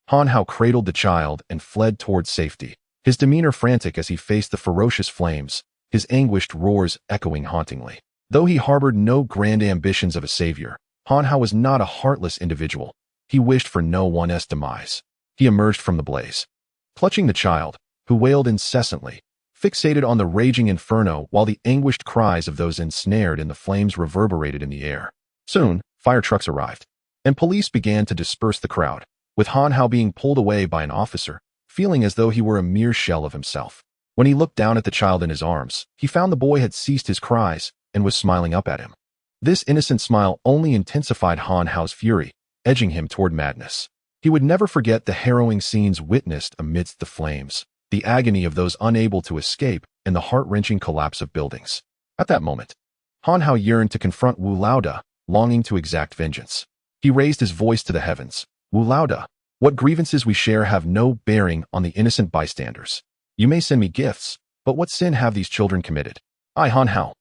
Han Hao cradled the child and fled towards safety, his demeanor frantic as he faced the ferocious flames, his anguished roars echoing hauntingly. Though he harbored no grand ambitions of a savior, Han Hao was not a heartless individual. He wished for no one's demise. He emerged from the blaze, clutching the child, who wailed incessantly, fixated on the raging inferno while the anguished cries of those ensnared in the flames reverberated in the air. Soon, fire trucks arrived, and police began to disperse the crowd, with Han Hao being pulled away by an officer, feeling as though he were a mere shell of himself. When he looked down at the child in his arms, he found the boy had ceased his cries and was smiling up at him. This innocent smile only intensified Han Hao's fury, edging him toward madness. He would never forget the harrowing scenes witnessed amidst the flames, the agony of those unable to escape, and the heart-wrenching collapse of buildings. At that moment, Han Hao yearned to confront Wu Laoda, longing to exact vengeance. He raised his voice to the heavens. Wu Laoda, what grievances we share have no bearing on the innocent bystanders. You may send me gifts, but what sin have these children committed? I, Han Hao,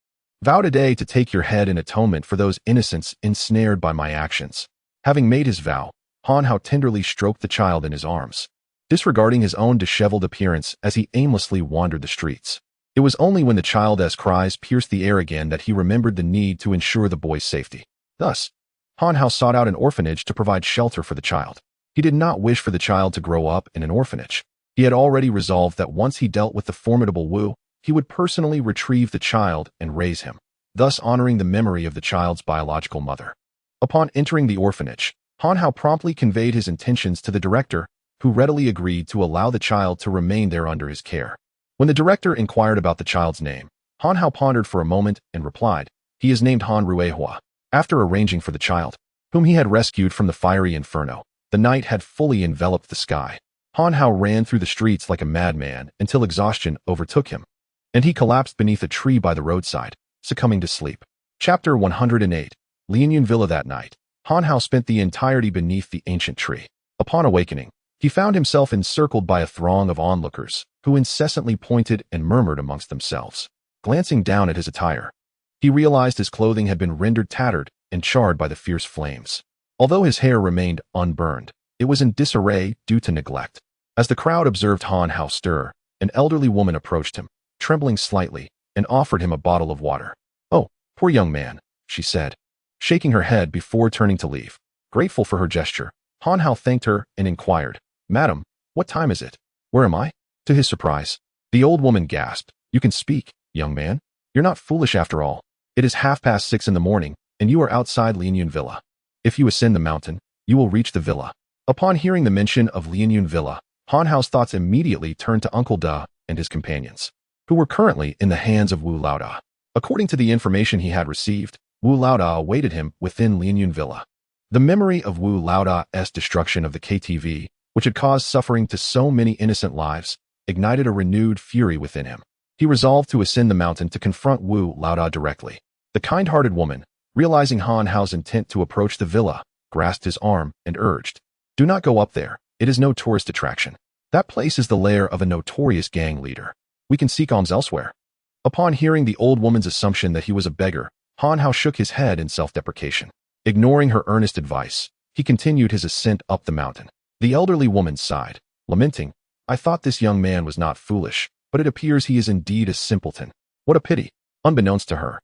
vow today to take your head in atonement for those innocents ensnared by my actions. Having made his vow, Han Hao tenderly stroked the child in his arms. disregarding his own disheveled appearance as he aimlessly wandered the streets. It was only when the child's cries pierced the air again that he remembered the need to ensure the boy's safety. Thus, Han Hao sought out an orphanage to provide shelter for the child. He did not wish for the child to grow up in an orphanage. He had already resolved that once he dealt with the formidable Wu, he would personally retrieve the child and raise him, thus honoring the memory of the child's biological mother. Upon entering the orphanage, Han Hao promptly conveyed his intentions to the director, who readily agreed to allow the child to remain there under his care. When the director inquired about the child's name, Han Hao pondered for a moment and replied, "He is named Han Ruehua." After arranging for the child, whom he had rescued from the fiery inferno, the night had fully enveloped the sky. Han Hao ran through the streets like a madman until exhaustion overtook him, and he collapsed beneath a tree by the roadside, succumbing to sleep. Chapter 108. Lianyun Villa. That night, Han Hao spent the entirety beneath the ancient tree. Upon awakening, he found himself encircled by a throng of onlookers, who incessantly pointed and murmured amongst themselves. Glancing down at his attire, he realized his clothing had been rendered tattered and charred by the fierce flames. Although his hair remained unburned, it was in disarray due to neglect. As the crowd observed Han Hao stir, an elderly woman approached him, trembling slightly, and offered him a bottle of water. "Oh, poor young man," she said, shaking her head before turning to leave. Grateful for her gesture, Han Hao thanked her and inquired, "Madam, what time is it? Where am I?" To his surprise, the old woman gasped, "You can speak, young man. You're not foolish after all. It is 6:30 in the morning, and you are outside Lianyun Villa. If you ascend the mountain, you will reach the villa." Upon hearing the mention of Lianyun Villa, Han Hao's thoughts immediately turned to Uncle Da and his companions, who were currently in the hands of Wu Laoda. According to the information he had received, Wu Laoda awaited him within Lianyun Villa. The memory of Wu Laoda's destruction of the KTV, which had caused suffering to so many innocent lives, ignited a renewed fury within him. He resolved to ascend the mountain to confront Wu Laoda directly. The kind-hearted woman, realizing Han Hao's intent to approach the villa, grasped his arm and urged, "Do not go up there. It is no tourist attraction. That place is the lair of a notorious gang leader. We can seek alms elsewhere." Upon hearing the old woman's assumption that he was a beggar, Han Hao shook his head in self-deprecation. Ignoring her earnest advice, he continued his ascent up the mountain. The elderly woman sighed, lamenting, "I thought this young man was not foolish, but it appears he is indeed a simpleton. What a pity." Unbeknownst to her,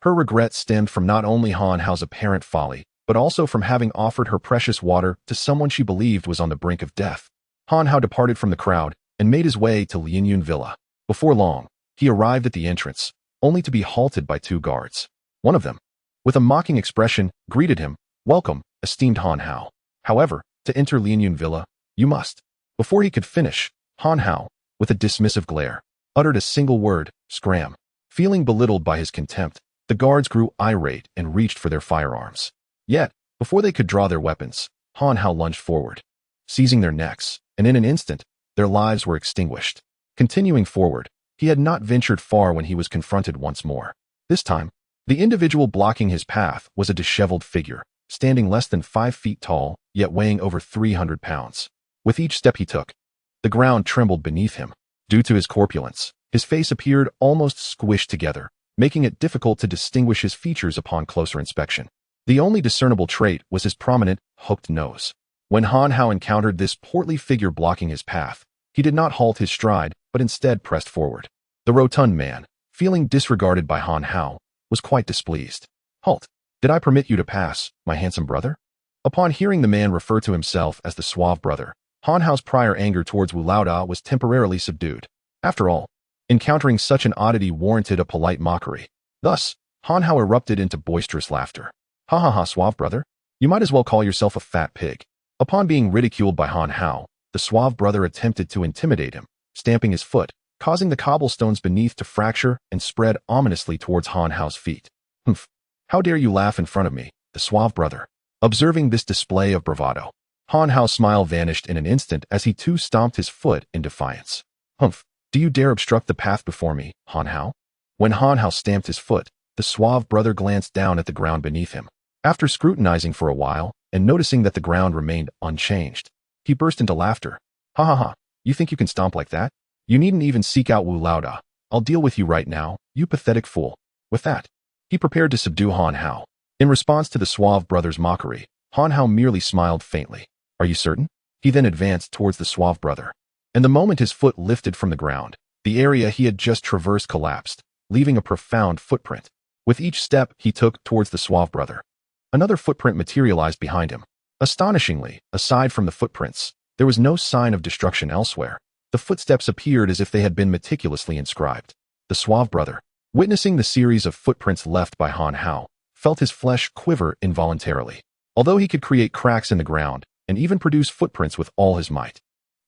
her regret stemmed from not only Han Hao's apparent folly, but also from having offered her precious water to someone she believed was on the brink of death. Han Hao departed from the crowd and made his way to Lianyun Villa. Before long, he arrived at the entrance, only to be halted by two guards. One of them, with a mocking expression, greeted him, "Welcome, esteemed Han Hao. However, to enter Lianyun Villa, you must." Before he could finish, Han Hao, with a dismissive glare, uttered a single word, "Scram." Feeling belittled by his contempt, the guards grew irate and reached for their firearms. Yet, before they could draw their weapons, Han Hao lunged forward, seizing their necks, and in an instant, their lives were extinguished. Continuing forward, he had not ventured far when he was confronted once more. This time, the individual blocking his path was a disheveled figure, standing less than 5 feet tall, yet weighing over 300 pounds. With each step he took, the ground trembled beneath him. Due to his corpulence, his face appeared almost squished together, making it difficult to distinguish his features upon closer inspection. The only discernible trait was his prominent, hooked nose. When Han Hao encountered this portly figure blocking his path, he did not halt his stride, but instead pressed forward. The rotund man, feeling disregarded by Han Hao, was quite displeased. "Halt! Did I permit you to pass, my handsome brother?" Upon hearing the man refer to himself as the suave brother, Han Hao's prior anger towards Wu Laoda was temporarily subdued. After all, encountering such an oddity warranted a polite mockery. Thus, Han Hao erupted into boisterous laughter. "Ha ha ha, suave brother. You might as well call yourself a fat pig." Upon being ridiculed by Han Hao, the suave brother attempted to intimidate him, stamping his foot, causing the cobblestones beneath to fracture and spread ominously towards Han Hao's feet. "Humph! How dare you laugh in front of me, the suave brother?" Observing this display of bravado, Han Hao's smile vanished in an instant as he too stomped his foot in defiance. "Humph! Do you dare obstruct the path before me, Han Hao?" When Han Hao stamped his foot, the suave brother glanced down at the ground beneath him. After scrutinizing for a while, and noticing that the ground remained unchanged, he burst into laughter. "Ha ha ha, you think you can stomp like that? You needn't even seek out Wu Laoda. I'll deal with you right now, you pathetic fool." With that, he prepared to subdue Han Hao. In response to the suave brother's mockery, Han Hao merely smiled faintly. "Are you certain?" He then advanced towards the suave brother. And the moment his foot lifted from the ground, the area he had just traversed collapsed, leaving a profound footprint. With each step he took towards the suave brother, another footprint materialized behind him. Astonishingly, aside from the footprints, there was no sign of destruction elsewhere. The footsteps appeared as if they had been meticulously inscribed. The suave brother, witnessing the series of footprints left by Han Hao, felt his flesh quiver involuntarily. Although he could create cracks in the ground and even produce footprints with all his might,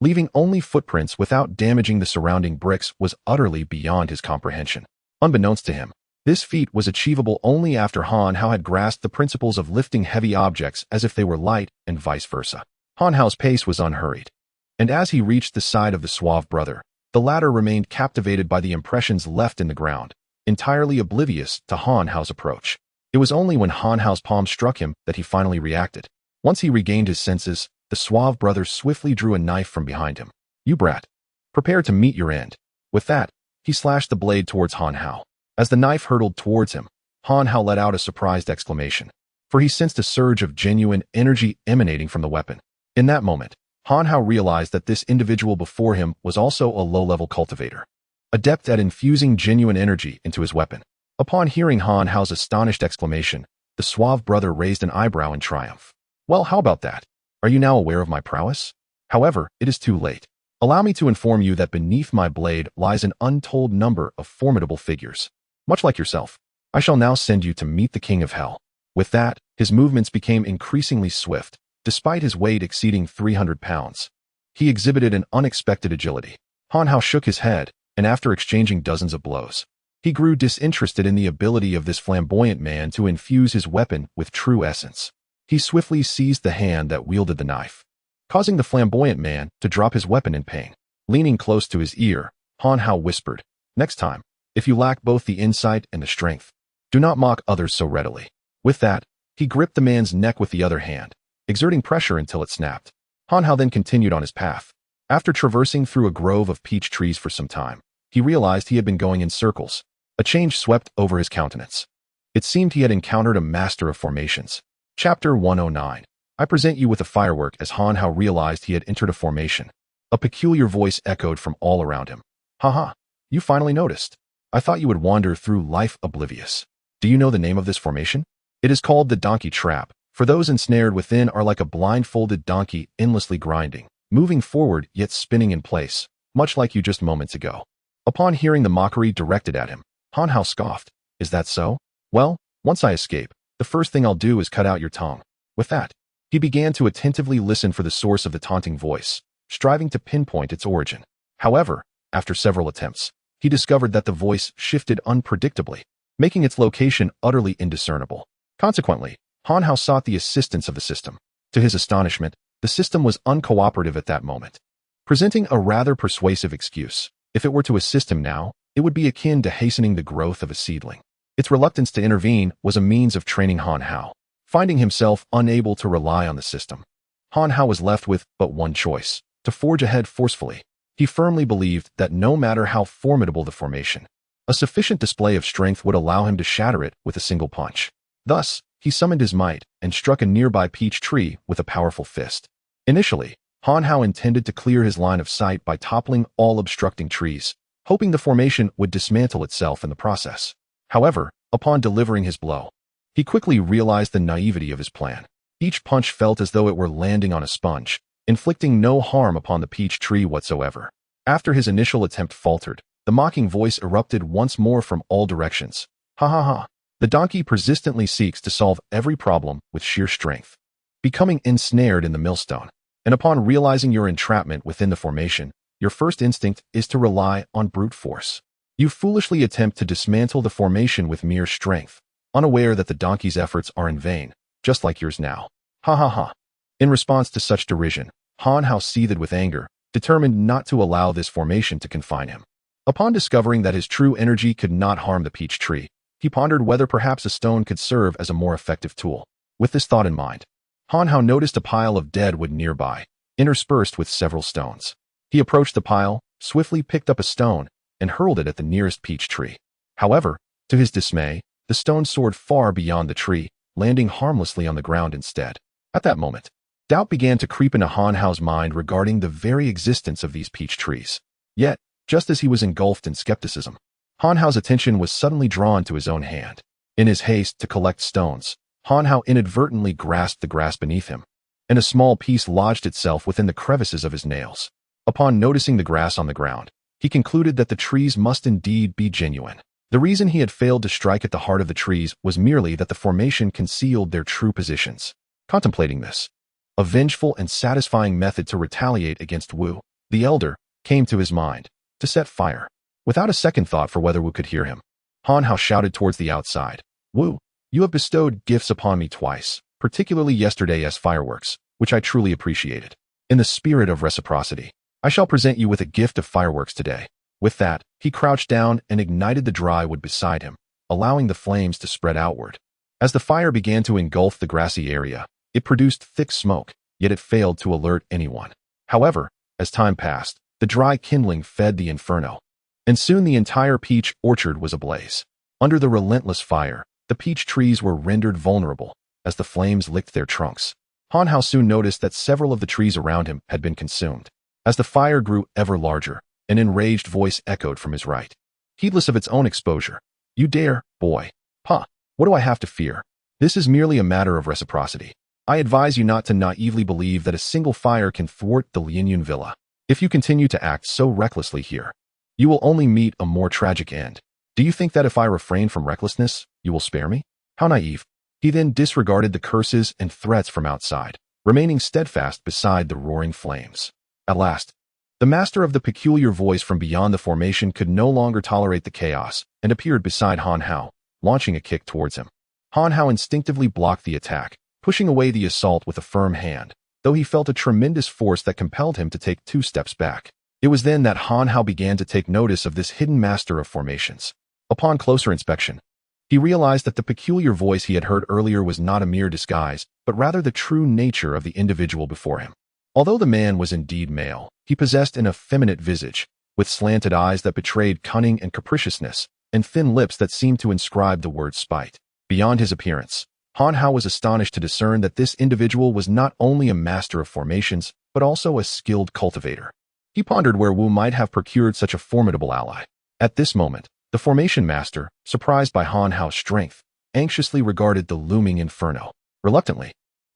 leaving only footprints without damaging the surrounding bricks was utterly beyond his comprehension. Unbeknownst to him, this feat was achievable only after Han Hao had grasped the principles of lifting heavy objects as if they were light and vice versa. Han Hao's pace was unhurried, and as he reached the side of the suave brother, the latter remained captivated by the impressions left in the ground, entirely oblivious to Han Hao's approach. It was only when Han Hao's palm struck him that he finally reacted. Once he regained his senses, the suave brother swiftly drew a knife from behind him. "You brat. Prepare to meet your end." With that, he slashed the blade towards Han Hao. As the knife hurtled towards him, Han Hao let out a surprised exclamation, for he sensed a surge of genuine energy emanating from the weapon. In that moment, Han Hao realized that this individual before him was also a low-level cultivator, adept at infusing genuine energy into his weapon. Upon hearing Han Hao's astonished exclamation, the suave brother raised an eyebrow in triumph. "Well, how about that? Are you now aware of my prowess? However, it is too late. Allow me to inform you that beneath my blade lies an untold number of formidable figures. Much like yourself, I shall now send you to meet the King of Hell." With that, his movements became increasingly swift, despite his weight exceeding 300 pounds. He exhibited an unexpected agility. Han Hao shook his head, and after exchanging dozens of blows, he grew disinterested in the ability of this flamboyant man to infuse his weapon with true essence. He swiftly seized the hand that wielded the knife, causing the flamboyant man to drop his weapon in pain. Leaning close to his ear, Han Hao whispered, "Next time, if you lack both the insight and the strength, do not mock others so readily." With that, he gripped the man's neck with the other hand, exerting pressure until it snapped. Han Hao then continued on his path. After traversing through a grove of peach trees for some time, he realized he had been going in circles. A change swept over his countenance. It seemed he had encountered a master of formations. Chapter 109. I present you with a firework. As Han Hao realized he had entered a formation, a peculiar voice echoed from all around him. "Haha, you finally noticed. I thought you would wander through life oblivious. Do you know the name of this formation? It is called the donkey trap. For those ensnared within are like a blindfolded donkey endlessly grinding, moving forward yet spinning in place, much like you just moments ago." Upon hearing the mockery directed at him, Han Hao scoffed. "Is that so? Well, once I escape, the first thing I'll do is cut out your tongue." With that, he began to attentively listen for the source of the taunting voice, striving to pinpoint its origin. However, after several attempts, he discovered that the voice shifted unpredictably, making its location utterly indiscernible. Consequently, Han Hao sought the assistance of the system. To his astonishment, the system was uncooperative at that moment, presenting a rather persuasive excuse. If it were to assist him now, it would be akin to hastening the growth of a seedling. Its reluctance to intervene was a means of training Han Hao. Finding himself unable to rely on the system, Han Hao was left with but one choice: to forge ahead forcefully. He firmly believed that no matter how formidable the formation, a sufficient display of strength would allow him to shatter it with a single punch. Thus, he summoned his might and struck a nearby peach tree with a powerful fist. Initially, Han Hao intended to clear his line of sight by toppling all obstructing trees, hoping the formation would dismantle itself in the process. However, upon delivering his blow, he quickly realized the naivety of his plan. Each punch felt as though it were landing on a sponge, inflicting no harm upon the peach tree whatsoever. After his initial attempt faltered, the mocking voice erupted once more from all directions. "Ha ha ha. The donkey persistently seeks to solve every problem with sheer strength, becoming ensnared in the millstone. And upon realizing your entrapment within the formation, your first instinct is to rely on brute force. You foolishly attempt to dismantle the formation with mere strength, unaware that the donkey's efforts are in vain, just like yours now. Ha ha ha." In response to such derision, Han Hao seethed with anger, determined not to allow this formation to confine him. Upon discovering that his true energy could not harm the peach tree, he pondered whether perhaps a stone could serve as a more effective tool. With this thought in mind, Han Hao noticed a pile of dead wood nearby, interspersed with several stones. He approached the pile, swiftly picked up a stone, and hurled it at the nearest peach tree. However, to his dismay, the stone soared far beyond the tree, landing harmlessly on the ground instead. At that moment, Doubt began to creep into Han Hao's mind regarding the very existence of these peach trees. Yet, just as he was engulfed in skepticism, Han Hao's attention was suddenly drawn to his own hand. In his haste to collect stones, Han Hao inadvertently grasped the grass beneath him, and a small piece lodged itself within the crevices of his nails. Upon noticing the grass on the ground, he concluded that the trees must indeed be genuine. The reason he had failed to strike at the heart of the trees was merely that the formation concealed their true positions. Contemplating this, a vengeful and satisfying method to retaliate against Wu, the elder, came to his mind: to set fire. Without a second thought for whether Wu could hear him, Han Hao shouted towards the outside, "Wu, you have bestowed gifts upon me twice, particularly yesterday as fireworks, which I truly appreciated. In the spirit of reciprocity, I shall present you with a gift of fireworks today." With that, he crouched down and ignited the dry wood beside him, allowing the flames to spread outward. As the fire began to engulf the grassy area, it produced thick smoke, yet it failed to alert anyone. However, as time passed, the dry kindling fed the inferno, and soon the entire peach orchard was ablaze. Under the relentless fire, the peach trees were rendered vulnerable as the flames licked their trunks. Han Hao soon noticed that several of the trees around him had been consumed. As the fire grew ever larger, an enraged voice echoed from his right. Heedless of its own exposure, "You dare, boy? Huh, what do I have to fear? This is merely a matter of reciprocity. I advise you not to naively believe that a single fire can thwart the Lianyun villa. If you continue to act so recklessly here, you will only meet a more tragic end. Do you think that if I refrain from recklessness, you will spare me? How naive." He then disregarded the curses and threats from outside, remaining steadfast beside the roaring flames. At last, the master of the peculiar voice from beyond the formation could no longer tolerate the chaos and appeared beside Han Hao, launching a kick towards him. Han Hao instinctively blocked the attack, pushing away the assault with a firm hand, though he felt a tremendous force that compelled him to take 2 steps back. It was then that Han Hao began to take notice of this hidden master of formations. Upon closer inspection, he realized that the peculiar voice he had heard earlier was not a mere disguise, but rather the true nature of the individual before him. Although the man was indeed male, he possessed an effeminate visage, with slanted eyes that betrayed cunning and capriciousness, and thin lips that seemed to inscribe the word spite. Beyond his appearance, Han Hao was astonished to discern that this individual was not only a master of formations, but also a skilled cultivator. He pondered where Wu might have procured such a formidable ally. At this moment, the formation master, surprised by Han Hao's strength, anxiously regarded the looming inferno. Reluctantly,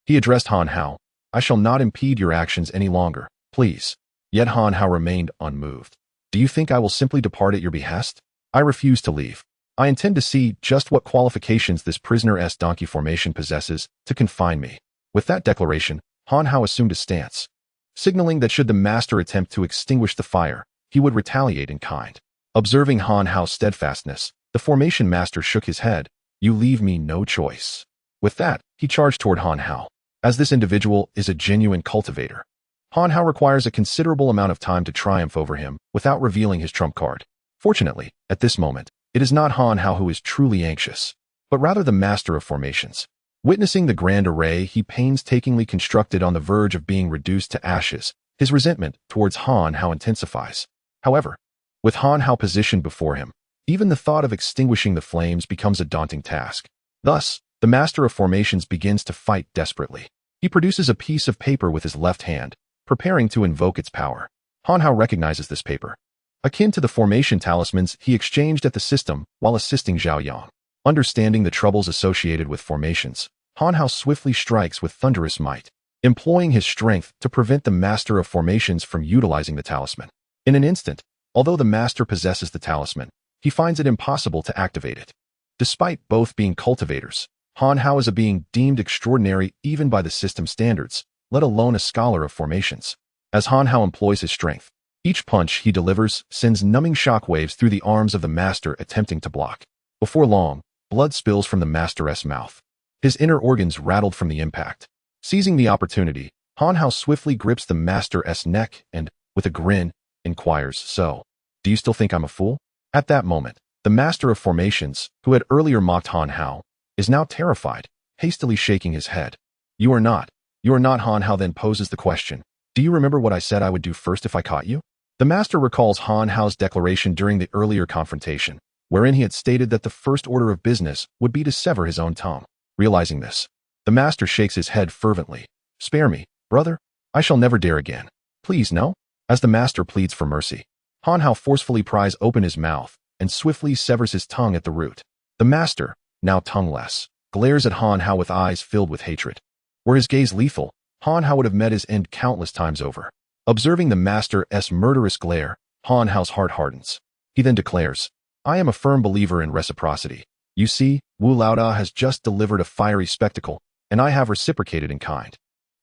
he addressed Han Hao, "I shall not impede your actions any longer, please." Yet Han Hao remained unmoved. "Do you think I will simply depart at your behest? I refuse to leave. I intend to see just what qualifications this prisoner-s donkey formation possesses to confine me." With that declaration, Han Hao assumed a stance, signaling that should the master attempt to extinguish the fire, he would retaliate in kind. Observing Han Hao's steadfastness, the formation master shook his head. "You leave me no choice." With that, he charged toward Han Hao. As this individual is a genuine cultivator, Han Hao requires a considerable amount of time to triumph over him without revealing his trump card. Fortunately, at this moment, it is not Han Hao who is truly anxious, but rather the master of formations. Witnessing the grand array he painstakingly constructed on the verge of being reduced to ashes, his resentment towards Han Hao intensifies. However, with Han Hao positioned before him, even the thought of extinguishing the flames becomes a daunting task. Thus, the master of formations begins to fight desperately. He produces a piece of paper with his left hand, preparing to invoke its power. Han Hao recognizes this paper, akin to the formation talismans he exchanged at the system while assisting Zhao Yang. Understanding the troubles associated with formations, Han Hao swiftly strikes with thunderous might, employing his strength to prevent the master of formations from utilizing the talisman. In an instant, although the master possesses the talisman, he finds it impossible to activate it. Despite both being cultivators, Han Hao is a being deemed extraordinary even by the system standards, let alone a scholar of formations. As Han Hao employs his strength, each punch he delivers sends numbing shockwaves through the arms of the master attempting to block. Before long, blood spills from the master's mouth. His inner organs rattled from the impact. Seizing the opportunity, Han Hao swiftly grips the master's neck and, with a grin, inquires, "So, do you still think I'm a fool?" At that moment, the master of formations, who had earlier mocked Han Hao, is now terrified, hastily shaking his head. You are not. Han Hao then poses the question, "Do you remember what I said I would do first if I caught you?" The master recalls Han Hao's declaration during the earlier confrontation, wherein he had stated that the first order of business would be to sever his own tongue. Realizing this, the master shakes his head fervently. "Spare me, Brother, I shall never dare again. Please, no? As the master pleads for mercy, Han Hao forcefully pries open his mouth and swiftly severs his tongue at the root. The master, now tongueless, glares at Han Hao with eyes filled with hatred. Were his gaze lethal, Han Hao would have met his end countless times over. Observing the master's murderous glare, Han Hao's heart hardens. He then declares, I am a firm believer in reciprocity. You see, Wu Laoda has just delivered a fiery spectacle, and I have reciprocated in kind.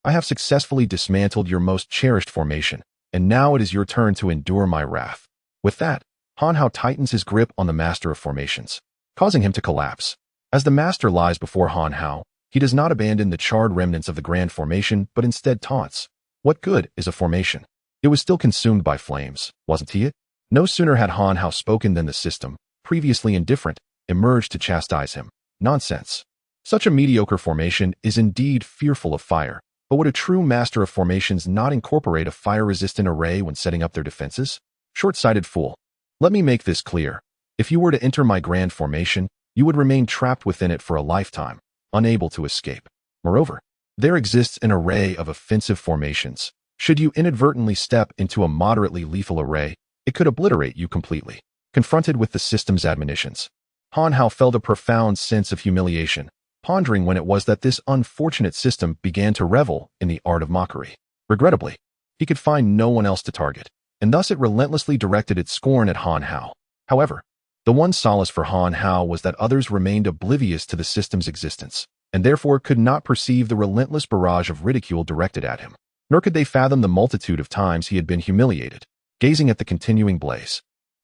I have successfully dismantled your most cherished formation, and now it is your turn to endure my wrath. With that, Han Hao tightens his grip on the master of formations, causing him to collapse. As the master lies before Han Hao, he does not abandon the charred remnants of the grand formation, but instead taunts. What good is a formation? It was still consumed by flames, wasn't it? No sooner had Han Hao spoken than the system, previously indifferent, emerged to chastise him. Nonsense. Such a mediocre formation is indeed fearful of fire, but would a true master of formations not incorporate a fire-resistant array when setting up their defenses? Short-sighted fool. Let me make this clear. If you were to enter my grand formation, you would remain trapped within it for a lifetime, unable to escape. Moreover, there exists an array of offensive formations. Should you inadvertently step into a moderately lethal array, it could obliterate you completely. Confronted with the system's admonitions, Han Hao felt a profound sense of humiliation, pondering when it was that this unfortunate system began to revel in the art of mockery. Regrettably, he could find no one else to target, and thus it relentlessly directed its scorn at Han Hao. However, the one solace for Han Hao was that others remained oblivious to the system's existence, and therefore could not perceive the relentless barrage of ridicule directed at him. Nor could they fathom the multitude of times he had been humiliated. Gazing at the continuing blaze,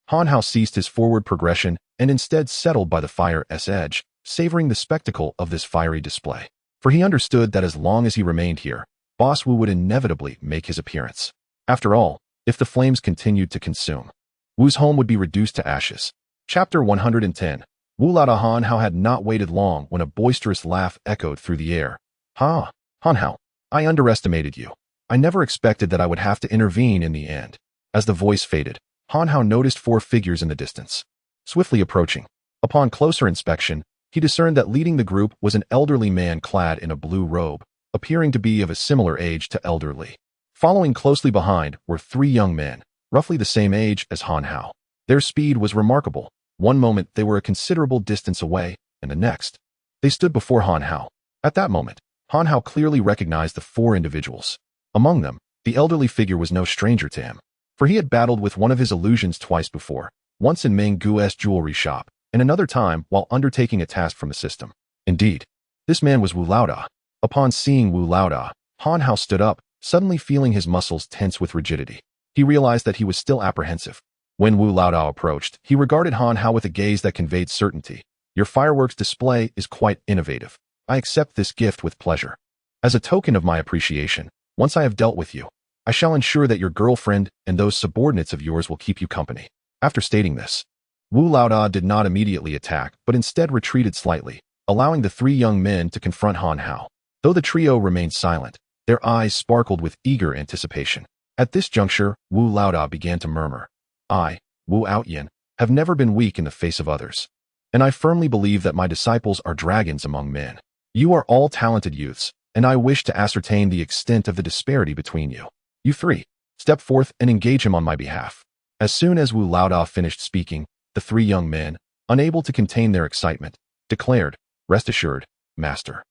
Han Hao ceased his forward progression and instead settled by the fire's edge, savoring the spectacle of this fiery display. For he understood that as long as he remained here, Boss Wu would inevitably make his appearance. After all, if the flames continued to consume, Wu's home would be reduced to ashes. Chapter 110. Wu Laoda. Han Hao had not waited long when a boisterous laugh echoed through the air. Ha! Han Hao, I underestimated you. I never expected that I would have to intervene in the end. As the voice faded, Han Hao noticed 4 figures in the distance, swiftly approaching. Upon closer inspection, he discerned that leading the group was an elderly man clad in a blue robe, appearing to be of a similar age to elderly. Following closely behind were 3 young men, roughly the same age as Han Hao. Their speed was remarkable. One moment they were a considerable distance away, and the next, they stood before Han Hao. At that moment, Han Hao clearly recognized the 4 individuals. Among them, the elderly figure was no stranger to him, for he had battled with one of his illusions twice before, once in Meng Gu's jewelry shop, and another time while undertaking a task from the system. Indeed, this man was Wu Laoda. Upon seeing Wu Laoda, Han Hao stood up, suddenly feeling his muscles tense with rigidity. He realized that he was still apprehensive. When Wu Laoda approached, he regarded Han Hao with a gaze that conveyed certainty. Your fireworks display is quite innovative. I accept this gift with pleasure. As a token of my appreciation, once I have dealt with you, I shall ensure that your girlfriend and those subordinates of yours will keep you company. After stating this, Wu Laoda did not immediately attack, but instead retreated slightly, allowing the 3 young men to confront Han Hao. Though the trio remained silent, their eyes sparkled with eager anticipation. At this juncture, Wu Laoda began to murmur, I, Wu Yutian, have never been weak in the face of others, and I firmly believe that my disciples are dragons among men. You are all talented youths, and I wish to ascertain the extent of the disparity between you. You 3, step forth and engage him on my behalf. As soon as Wu Laoda finished speaking, the 3 young men, unable to contain their excitement, declared, Rest assured, master.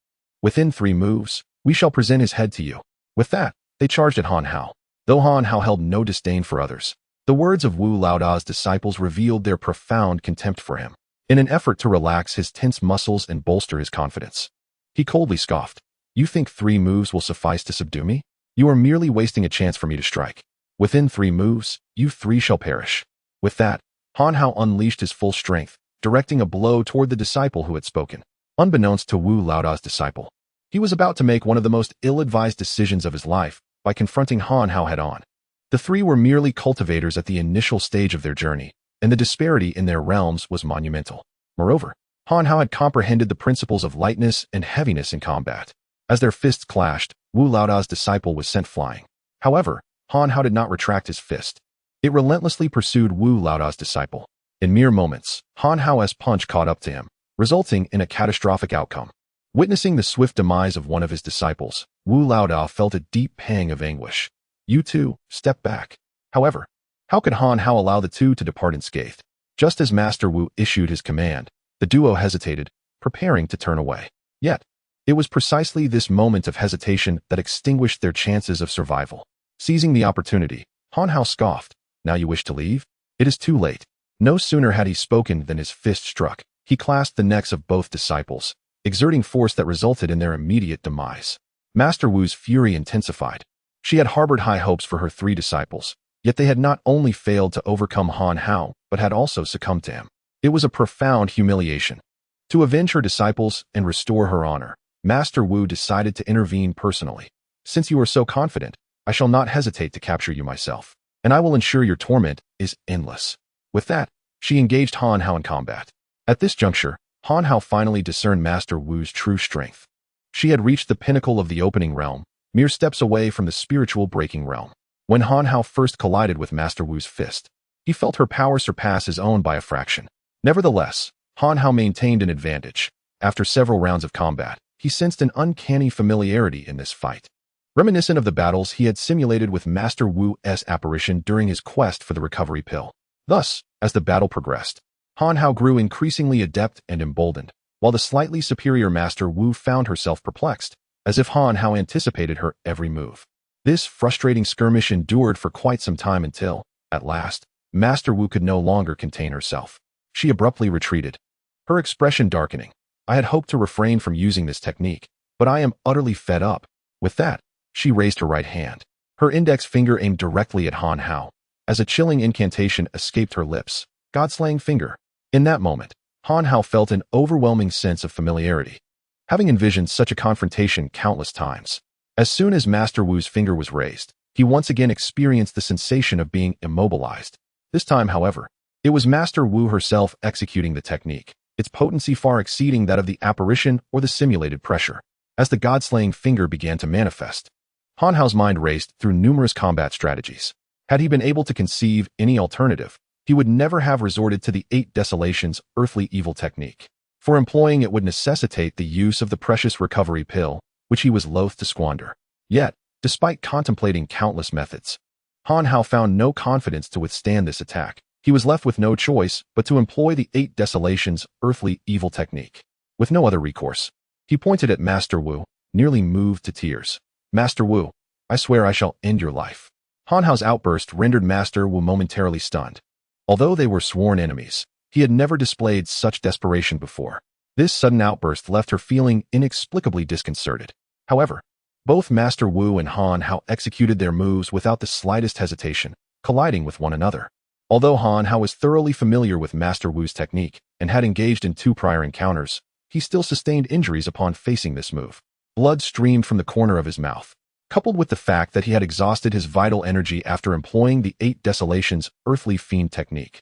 Within 3 moves, we shall present his head to you. With that, they charged at Han Hao. Though Han Hao held no disdain for others, the words of Wu Laoda's disciples revealed their profound contempt for him. In an effort to relax his tense muscles and bolster his confidence, he coldly scoffed. You think 3 moves will suffice to subdue me? You are merely wasting a chance for me to strike. Within 3 moves, you 3 shall perish. With that, Han Hao unleashed his full strength, directing a blow toward the disciple who had spoken. Unbeknownst to Wu Laoda's disciple, he was about to make one of the most ill-advised decisions of his life by confronting Han Hao head-on. The 3 were merely cultivators at the initial stage of their journey, and the disparity in their realms was monumental. Moreover, Han Hao had comprehended the principles of lightness and heaviness in combat. As their fists clashed, Wu Laoda's disciple was sent flying. However, Han Hao did not retract his fist. It relentlessly pursued Wu Laoda's disciple. In mere moments, Han Hao's punch caught up to him, resulting in a catastrophic outcome. Witnessing the swift demise of one of his disciples, Wu Laodao felt a deep pang of anguish. You two, step back. However, how could Han Hao allow the two to depart unscathed? Just as Master Wu issued his command, the duo hesitated, preparing to turn away. Yet, it was precisely this moment of hesitation that extinguished their chances of survival. Seizing the opportunity, Han Hao scoffed. Now you wish to leave? It is too late. No sooner had he spoken than his fist struck. He clasped the necks of both disciples, exerting force that resulted in their immediate demise. Master Wu's fury intensified. She had harbored high hopes for her three disciples, yet they had not only failed to overcome Han Hao, but had also succumbed to him. It was a profound humiliation. To avenge her disciples and restore her honor, Master Wu decided to intervene personally. Since you are so confident, I shall not hesitate to capture you myself, and I will ensure your torment is endless. With that, she engaged Han Hao in combat. At this juncture, Han Hao finally discerned Master Wu's true strength. She had reached the pinnacle of the opening realm, mere steps away from the spiritual breaking realm. When Han Hao first collided with Master Wu's fist, he felt her power surpass his own by a fraction. Nevertheless, Han Hao maintained an advantage. After several rounds of combat, he sensed an uncanny familiarity in this fight, reminiscent of the battles he had simulated with Master Wu's apparition during his quest for the recovery pill. Thus, as the battle progressed, Han Hao grew increasingly adept and emboldened, while the slightly superior Master Wu found herself perplexed, as if Han Hao anticipated her every move. This frustrating skirmish endured for quite some time until, at last, Master Wu could no longer contain herself. She abruptly retreated, her expression darkening. I had hoped to refrain from using this technique, but I am utterly fed up. With that, she raised her right hand. Her index finger aimed directly at Han Hao, as a chilling incantation escaped her lips. God-slaying finger. In that moment, Han Hao felt an overwhelming sense of familiarity, having envisioned such a confrontation countless times. As soon as Master Wu's finger was raised, he once again experienced the sensation of being immobilized. This time, however, it was Master Wu herself executing the technique, its potency far exceeding that of the apparition or the simulated pressure. As the god-slaying finger began to manifest, Han Hao's mind raced through numerous combat strategies. Had he been able to conceive any alternative, he would never have resorted to the 8 Desolations earthly evil technique. For employing it would necessitate the use of the precious recovery pill, which he was loath to squander. Yet, despite contemplating countless methods, Han Hao found no confidence to withstand this attack. He was left with no choice but to employ the 8 Desolations earthly evil technique. With no other recourse, he pointed at Master Wu, nearly moved to tears. Master Wu, I swear I shall end your life. Han Hao's outburst rendered Master Wu momentarily stunned. Although they were sworn enemies, he had never displayed such desperation before. This sudden outburst left her feeling inexplicably disconcerted. However, both Master Wu and Han Hao executed their moves without the slightest hesitation, colliding with one another. Although Han Hao was thoroughly familiar with Master Wu's technique and had engaged in 2 prior encounters, he still sustained injuries upon facing this move. Blood streamed from the corner of his mouth, coupled with the fact that he had exhausted his vital energy after employing the 8 Desolations earthly fiend technique.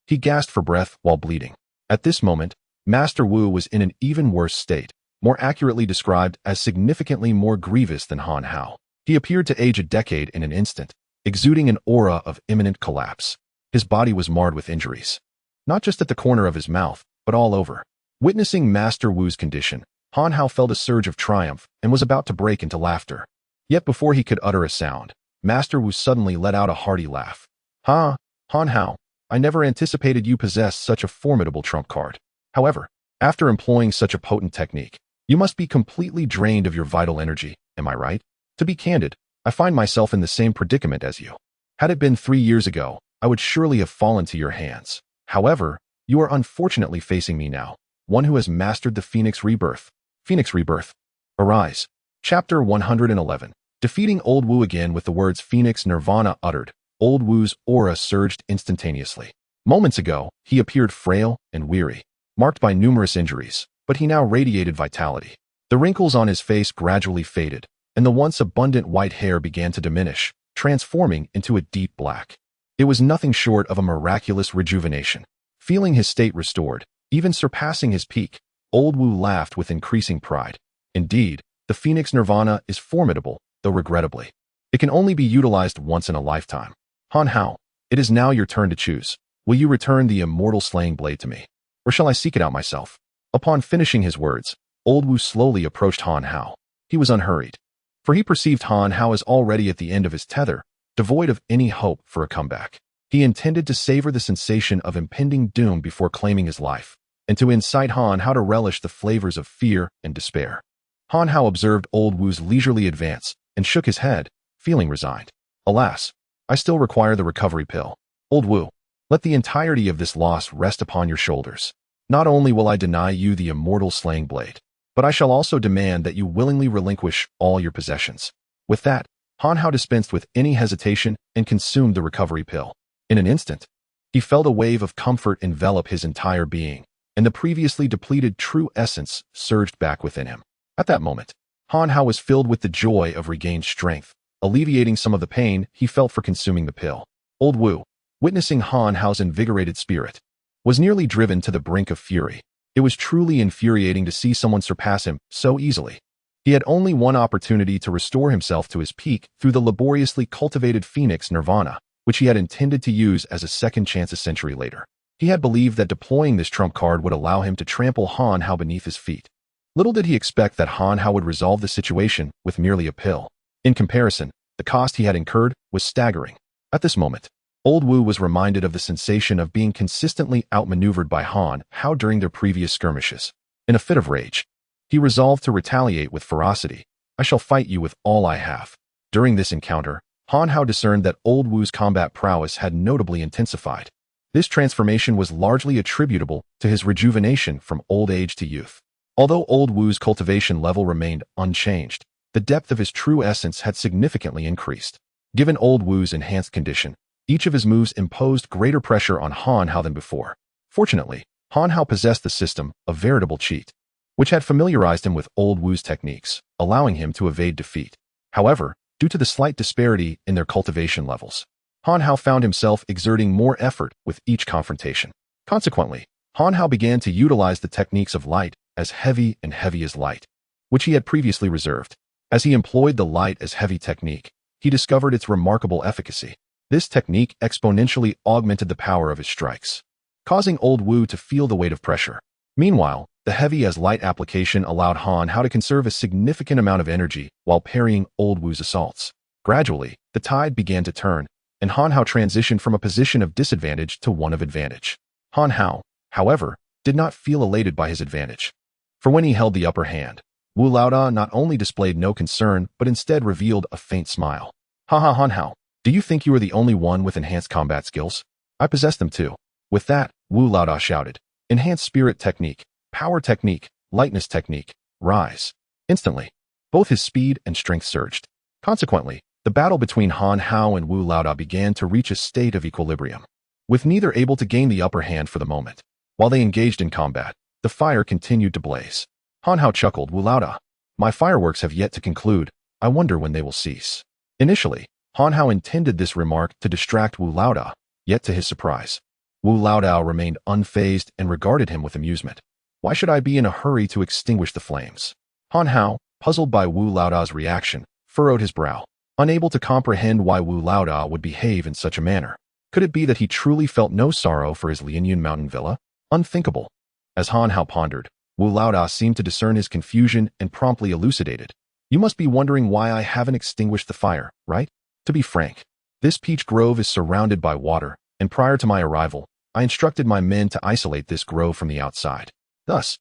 He gasped for breath while bleeding. At this moment, Master Wu was in an even worse state, more accurately described as significantly more grievous than Han Hao. He appeared to age a decade in an instant, exuding an aura of imminent collapse. His body was marred with injuries, not just at the corner of his mouth, but all over. Witnessing Master Wu's condition, Han Hao felt a surge of triumph and was about to break into laughter. Yet before he could utter a sound, Master Wu suddenly let out a hearty laugh. Han Hao, I never anticipated you possessed such a formidable trump card. However, after employing such a potent technique, you must be completely drained of your vital energy, am I right? To be candid, I find myself in the same predicament as you. Had it been 3 years ago, I would surely have fallen to your hands. However, you are unfortunately facing me now, one who has mastered the Phoenix Rebirth. Phoenix Rebirth. Arise. Chapter 111. Defeating Old Wu again. With the words Phoenix Nirvana uttered, Old Wu's aura surged instantaneously. Moments ago, he appeared frail and weary, marked by numerous injuries, but he now radiated vitality. The wrinkles on his face gradually faded, and the once abundant white hair began to diminish, transforming into a deep black. It was nothing short of a miraculous rejuvenation. Feeling his state restored, even surpassing his peak, Old Wu laughed with increasing pride. Indeed, the Phoenix Nirvana is formidable, though regrettably, it can only be utilized once in a lifetime. Han Hao, it is now your turn to choose. Will you return the immortal slaying blade to me, or shall I seek it out myself? Upon finishing his words, Old Wu slowly approached Han Hao. He was unhurried, for he perceived Han Hao as already at the end of his tether, devoid of any hope for a comeback. He intended to savor the sensation of impending doom before claiming his life, and to incite Han Hao to relish the flavors of fear and despair. Han Hao observed Old Wu's leisurely advance and shook his head, feeling resigned. Alas, I still require the recovery pill. Old Wu, let the entirety of this loss rest upon your shoulders. Not only will I deny you the immortal slaying blade, but I shall also demand that you willingly relinquish all your possessions. With that, Han Hao dispensed with any hesitation and consumed the recovery pill. In an instant, he felt a wave of comfort envelop his entire being, and the previously depleted true essence surged back within him. At that moment, Han Hao was filled with the joy of regained strength, alleviating some of the pain he felt for consuming the pill. Old Wu, witnessing Han Hao's invigorated spirit, was nearly driven to the brink of fury. It was truly infuriating to see someone surpass him so easily. He had only one opportunity to restore himself to his peak through the laboriously cultivated Phoenix Nirvana, which he had intended to use as a second chance a century later. He had believed that deploying this trump card would allow him to trample Han Hao beneath his feet. Little did he expect that Han Hao would resolve the situation with merely a pill. In comparison, the cost he had incurred was staggering. At this moment, Old Wu was reminded of the sensation of being consistently outmaneuvered by Han Hao during their previous skirmishes. In a fit of rage, he resolved to retaliate with ferocity. I shall fight you with all I have. During this encounter, Han Hao discerned that Old Wu's combat prowess had notably intensified. This transformation was largely attributable to his rejuvenation from old age to youth. Although Old Wu's cultivation level remained unchanged, the depth of his true essence had significantly increased. Given Old Wu's enhanced condition, each of his moves imposed greater pressure on Han Hao than before. Fortunately, Han Hao possessed the system, a veritable cheat, which had familiarized him with Old Wu's techniques, allowing him to evade defeat. However, due to the slight disparity in their cultivation levels, Han Hao found himself exerting more effort with each confrontation. Consequently, Han Hao began to utilize the techniques of light as heavy and heavy as light, which he had previously reserved. As he employed the light as heavy technique, he discovered its remarkable efficacy. This technique exponentially augmented the power of his strikes, causing Old Wu to feel the weight of pressure. Meanwhile, the heavy as light application allowed Han Hao to conserve a significant amount of energy while parrying Old Wu's assaults. Gradually, the tide began to turn, and Han Hao transitioned from a position of disadvantage to one of advantage. Han Hao, however, did not feel elated by his advantage. For when he held the upper hand, Wu Laoda not only displayed no concern, but instead revealed a faint smile. Ha, Han Hao, do you think you are the only one with enhanced combat skills? I possess them too. With that, Wu Laoda shouted, enhanced spirit technique, power technique, lightness technique, rise. Instantly, both his speed and strength surged. Consequently, the battle between Han Hao and Wu Laoda began to reach a state of equilibrium, with neither able to gain the upper hand for the moment. While they engaged in combat, the fire continued to blaze. Han Hao chuckled. Wu Laoda, my fireworks have yet to conclude. I wonder when they will cease. Initially, Han Hao intended this remark to distract Wu Laoda, yet to his surprise, Wu Laoda remained unfazed and regarded him with amusement. Why should I be in a hurry to extinguish the flames? Han Hao, puzzled by Wu Laoda's reaction, furrowed his brow, unable to comprehend why Wu Laoda would behave in such a manner. Could it be that he truly felt no sorrow for his Lianyun mountain villa? Unthinkable. As Han Hao pondered, Wu Laoda seemed to discern his confusion and promptly elucidated. You must be wondering why I haven't extinguished the fire, right? To be frank, this peach grove is surrounded by water, and prior to my arrival, I instructed my men to isolate this grove from the outside. Thus,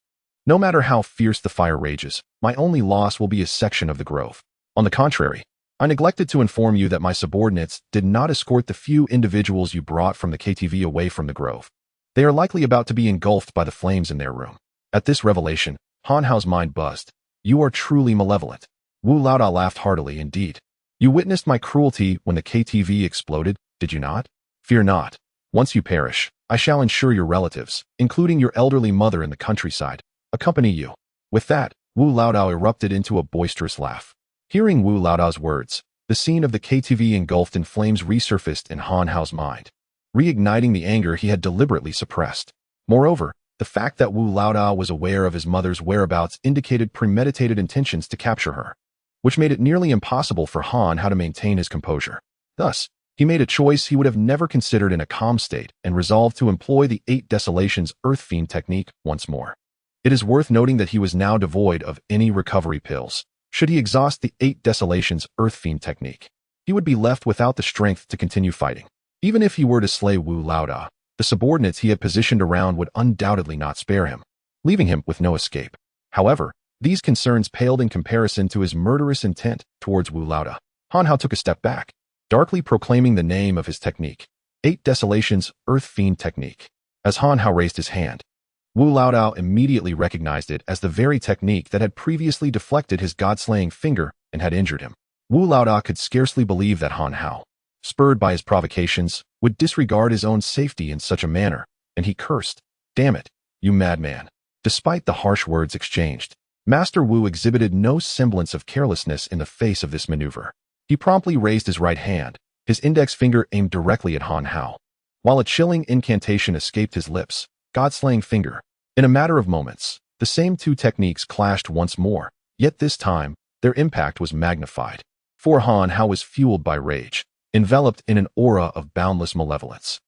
no matter how fierce the fire rages, my only loss will be a section of the grove. On the contrary, I neglected to inform you that my subordinates did not escort the few individuals you brought from the KTV away from the grove. They are likely about to be engulfed by the flames in their room. At this revelation, Han Hao's mind buzzed. You are truly malevolent. Wu Laoda laughed heartily. Indeed. You witnessed my cruelty when the KTV exploded, did you not? Fear not. Once you perish, I shall ensure your relatives, including your elderly mother in the countryside, accompany you. With that, Wu Laoda erupted into a boisterous laugh. Hearing Wu Laoda's words, the scene of the KTV engulfed in flames resurfaced in Han Hao's mind, reigniting the anger he had deliberately suppressed. Moreover, the fact that Wu Laoda was aware of his mother's whereabouts indicated premeditated intentions to capture her, which made it nearly impossible for Han Hao to maintain his composure. Thus, he made a choice he would have never considered in a calm state and resolved to employ the 8 Desolations Earth Fiend technique once more. It is worth noting that he was now devoid of any recovery pills, Should he exhaust the 8 Desolations Earth Fiend technique, he would be left without the strength to continue fighting. Even if he were to slay Wu Laoda, the subordinates he had positioned around would undoubtedly not spare him, leaving him with no escape. However, these concerns paled in comparison to his murderous intent towards Wu Laoda. Han Hao took a step back, darkly proclaiming the name of his technique, 8 Desolations Earth Fiend technique. As Han Hao raised his hand, Wu Laoda immediately recognized it as the very technique that had previously deflected his god-slaying finger and had injured him. Wu Laoda could scarcely believe that Han Hao, spurred by his provocations, would disregard his own safety in such a manner, and he cursed, "Damn it, you madman." Despite the harsh words exchanged, Master Wu exhibited no semblance of carelessness in the face of this maneuver. He promptly raised his right hand, his index finger aimed directly at Han Hao. While a chilling incantation escaped his lips, God-slaying finger. In a matter of moments, the same two techniques clashed once more, yet this time, their impact was magnified. For Han Hao was fueled by rage, enveloped in an aura of boundless malevolence.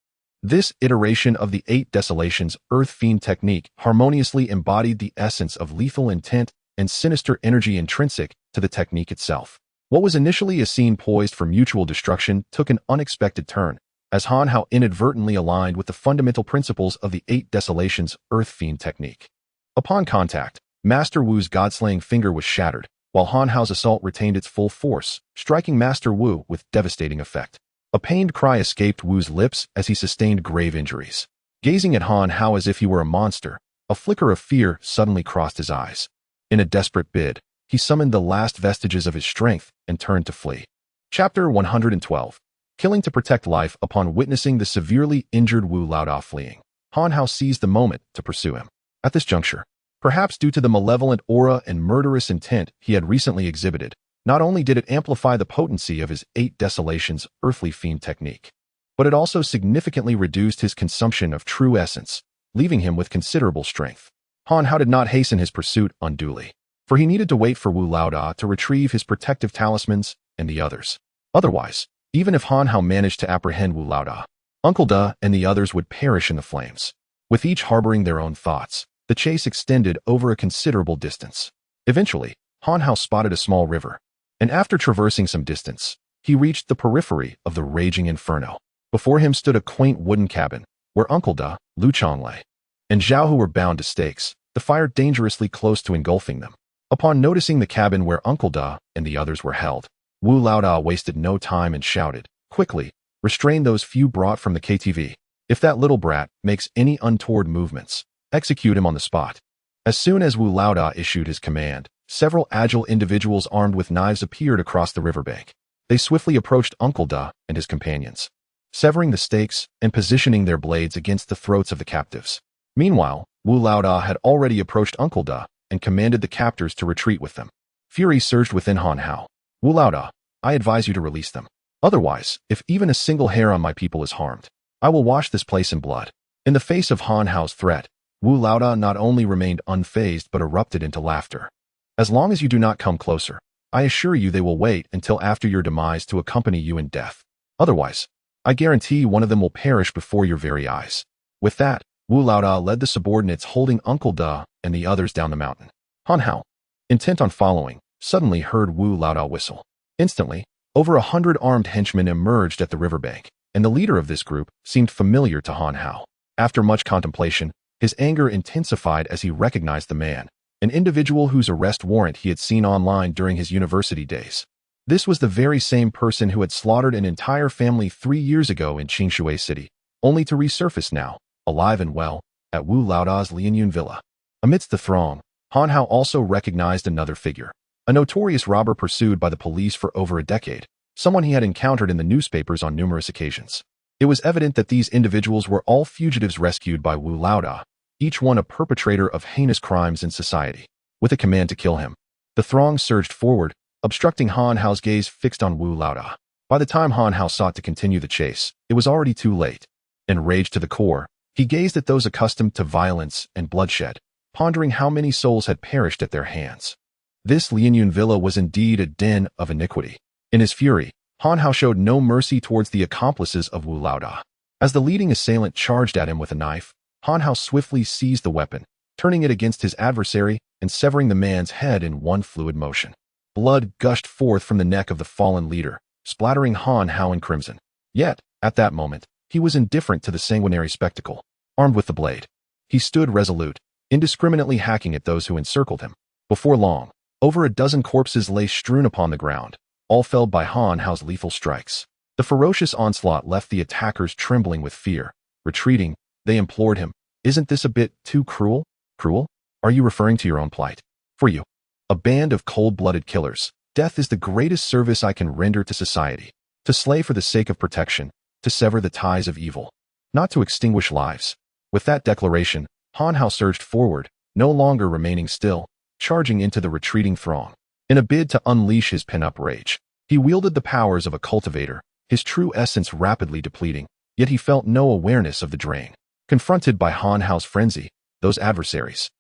This iteration of the 8 Desolations Earth Fiend technique harmoniously embodied the essence of lethal intent and sinister energy intrinsic to the technique itself. What was initially a scene poised for mutual destruction took an unexpected turn, as Han Hao inadvertently aligned with the fundamental principles of the 8 Desolations Earth Fiend technique. Upon contact, Master Wu's god-slaying finger was shattered, while Han Hao's assault retained its full force, striking Master Wu with devastating effect. A pained cry escaped Wu's lips as he sustained grave injuries. Gazing at Han Hao as if he were a monster, a flicker of fear suddenly crossed his eyes. In a desperate bid, he summoned the last vestiges of his strength and turned to flee. Chapter 112. Killing to protect life. Upon witnessing the severely injured Wu Laoda fleeing, Han Hao seized the moment to pursue him. At this juncture, perhaps due to the malevolent aura and murderous intent he had recently exhibited, not only did it amplify the potency of his 8 Desolations Earthly Fiend technique, but it also significantly reduced his consumption of true essence, leaving him with considerable strength. Han Hao did not hasten his pursuit unduly, for he needed to wait for Wu Laoda to retrieve his protective talismans and the others. Otherwise, even if Han Hao managed to apprehend Wu Laoda, Uncle Da and the others would perish in the flames. With each harboring their own thoughts, the chase extended over a considerable distance. Eventually, Han Hao spotted a small river, and after traversing some distance, he reached the periphery of the raging inferno. Before him stood a quaint wooden cabin, where Uncle Da, Lu Chong lay, and Zhao Hu were bound to stakes, the fire dangerously close to engulfing them. Upon noticing the cabin where Uncle Da and the others were held, Wu Laoda wasted no time and shouted, "Quickly, restrain those few brought from the KTV. If that little brat makes any untoward movements, execute him on the spot." As soon as Wu Laoda issued his command, several agile individuals armed with knives appeared across the riverbank. They swiftly approached Uncle Da and his companions, severing the stakes and positioning their blades against the throats of the captives. Meanwhile, Wu Laoda had already approached Uncle Da and commanded the captors to retreat with them. Fury surged within Han Hao. "Wu Laoda, I advise you to release them. Otherwise, if even a single hair on my people is harmed, I will wash this place in blood." In the face of Han Hao's threat, Wu Laoda not only remained unfazed but erupted into laughter. "As long as you do not come closer, I assure you they will wait until after your demise to accompany you in death. Otherwise, I guarantee one of them will perish before your very eyes." With that, Wu Laoda led the subordinates holding Uncle Da and the others down the mountain. Han Hao, intent on following, suddenly heard Wu Laoda whistle. Instantly, over 100 armed henchmen emerged at the riverbank, and the leader of this group seemed familiar to Han Hao. After much contemplation, his anger intensified as he recognized the man, an individual whose arrest warrant he had seen online during his university days. This was the very same person who had slaughtered an entire family 3 years ago in Qingshui City, only to resurface now, alive and well, at Wu Laoda's Lianyun Villa. Amidst the throng, Han Hao also recognized another figure, a notorious robber pursued by the police for over a decade, someone he had encountered in the newspapers on numerous occasions. It was evident that these individuals were all fugitives rescued by Wu Laoda, each one a perpetrator of heinous crimes in society. With a command to kill him, the throng surged forward, obstructing Han Hao's gaze fixed on Wu Laoda. By the time Han Hao sought to continue the chase, it was already too late. Enraged to the core, he gazed at those accustomed to violence and bloodshed, pondering how many souls had perished at their hands. This Lianyun Villa was indeed a den of iniquity. In his fury, Han Hao showed no mercy towards the accomplices of Wu Laoda. As the leading assailant charged at him with a knife, Han Hao swiftly seized the weapon, turning it against his adversary and severing the man's head in one fluid motion. Blood gushed forth from the neck of the fallen leader, splattering Han Hao in crimson. Yet, at that moment, he was indifferent to the sanguinary spectacle. Armed with the blade, he stood resolute, indiscriminately hacking at those who encircled him. Before long, over a dozen corpses lay strewn upon the ground, all felled by Han Hao's lethal strikes. The ferocious onslaught left the attackers trembling with fear. Retreating, they implored him, "Isn't this a bit too cruel?" "Cruel? Are you referring to your own plight? For you, a band of cold-blooded killers, death is the greatest service I can render to society. To slay for the sake of protection, to sever the ties of evil, not to extinguish lives." With that declaration, Han Hao surged forward, no longer remaining still, charging into the retreating throng. In a bid to unleash his pent-up rage, he wielded the powers of a cultivator, his true essence rapidly depleting, yet he felt no awareness of the drain. Confronted by Han Hao's frenzy, those adversaries,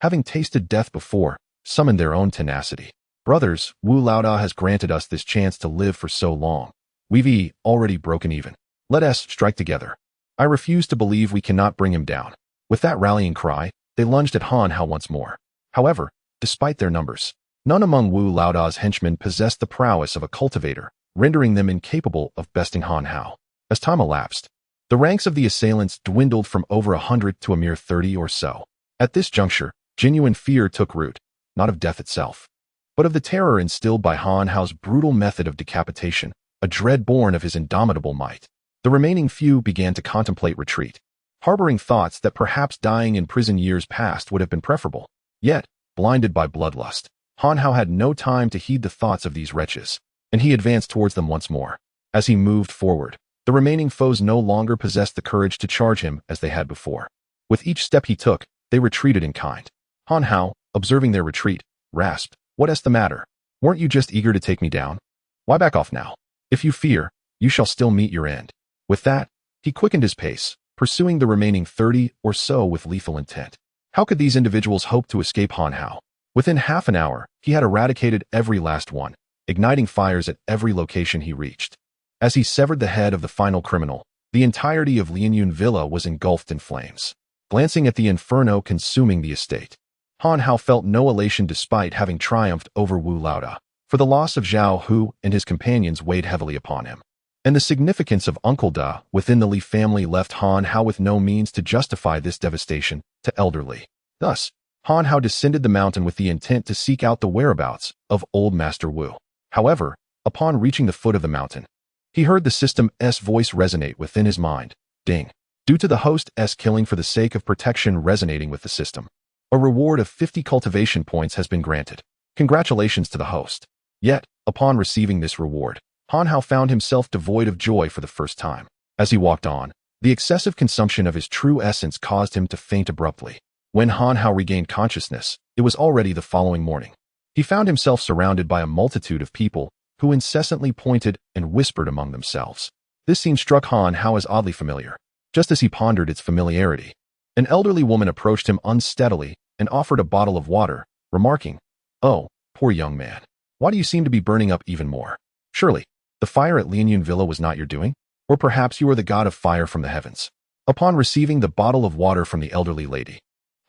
having tasted death before, summoned their own tenacity. "Brothers, Wu Laoda has granted us this chance to live for so long. We've already broken even. Let us strike together. I refuse to believe we cannot bring him down." With that rallying cry, they lunged at Han Hao once more. However, despite their numbers, none among Wu Laoda's henchmen possessed the prowess of a cultivator, rendering them incapable of besting Han Hao. As time elapsed, the ranks of the assailants dwindled from over 100 to a mere 30 or so. At this juncture, genuine fear took root, not of death itself, but of the terror instilled by Han Hao's brutal method of decapitation, a dread born of his indomitable might. The remaining few began to contemplate retreat, harboring thoughts that perhaps dying in prison years past would have been preferable. Yet, blinded by bloodlust, Han Hao had no time to heed the thoughts of these wretches, and he advanced towards them once more. As he moved forward, the remaining foes no longer possessed the courage to charge him as they had before. With each step he took, they retreated in kind. Han Hao, observing their retreat, rasped, "What's the matter? Weren't you just eager to take me down? Why back off now? If you fear, you shall still meet your end." With that, he quickened his pace, pursuing the remaining 30 or so with lethal intent. How could these individuals hope to escape Han Hao? Within half an hour, he had eradicated every last one, igniting fires at every location he reached. As he severed the head of the final criminal, the entirety of Lianyun Villa was engulfed in flames. Glancing at the inferno consuming the estate, Han Hao felt no elation despite having triumphed over Wu Laoda, for the loss of Zhao Hu and his companions weighed heavily upon him. And the significance of Uncle Da within the Li family left Han Hao with no means to justify this devastation to elder Li. Thus, Han Hao descended the mountain with the intent to seek out the whereabouts of Old Master Wu. However, upon reaching the foot of the mountain, he heard the system's voice resonate within his mind. Ding. Due to the host's killing for the sake of protection resonating with the system, a reward of 50 cultivation points has been granted. Congratulations to the host. Yet, upon receiving this reward, Han Hao found himself devoid of joy for the first time. As he walked on, the excessive consumption of his true essence caused him to faint abruptly. When Han Hao regained consciousness, it was already the following morning. He found himself surrounded by a multitude of people who incessantly pointed and whispered among themselves. This scene struck Han Hao as oddly familiar. Just as he pondered its familiarity, an elderly woman approached him unsteadily and offered a bottle of water, remarking, "Oh, poor young man. Why do you seem to be burning up even more? Surely, the fire at Lianyun Villa was not your doing? Or perhaps you are the god of fire from the heavens." Upon receiving the bottle of water from the elderly lady,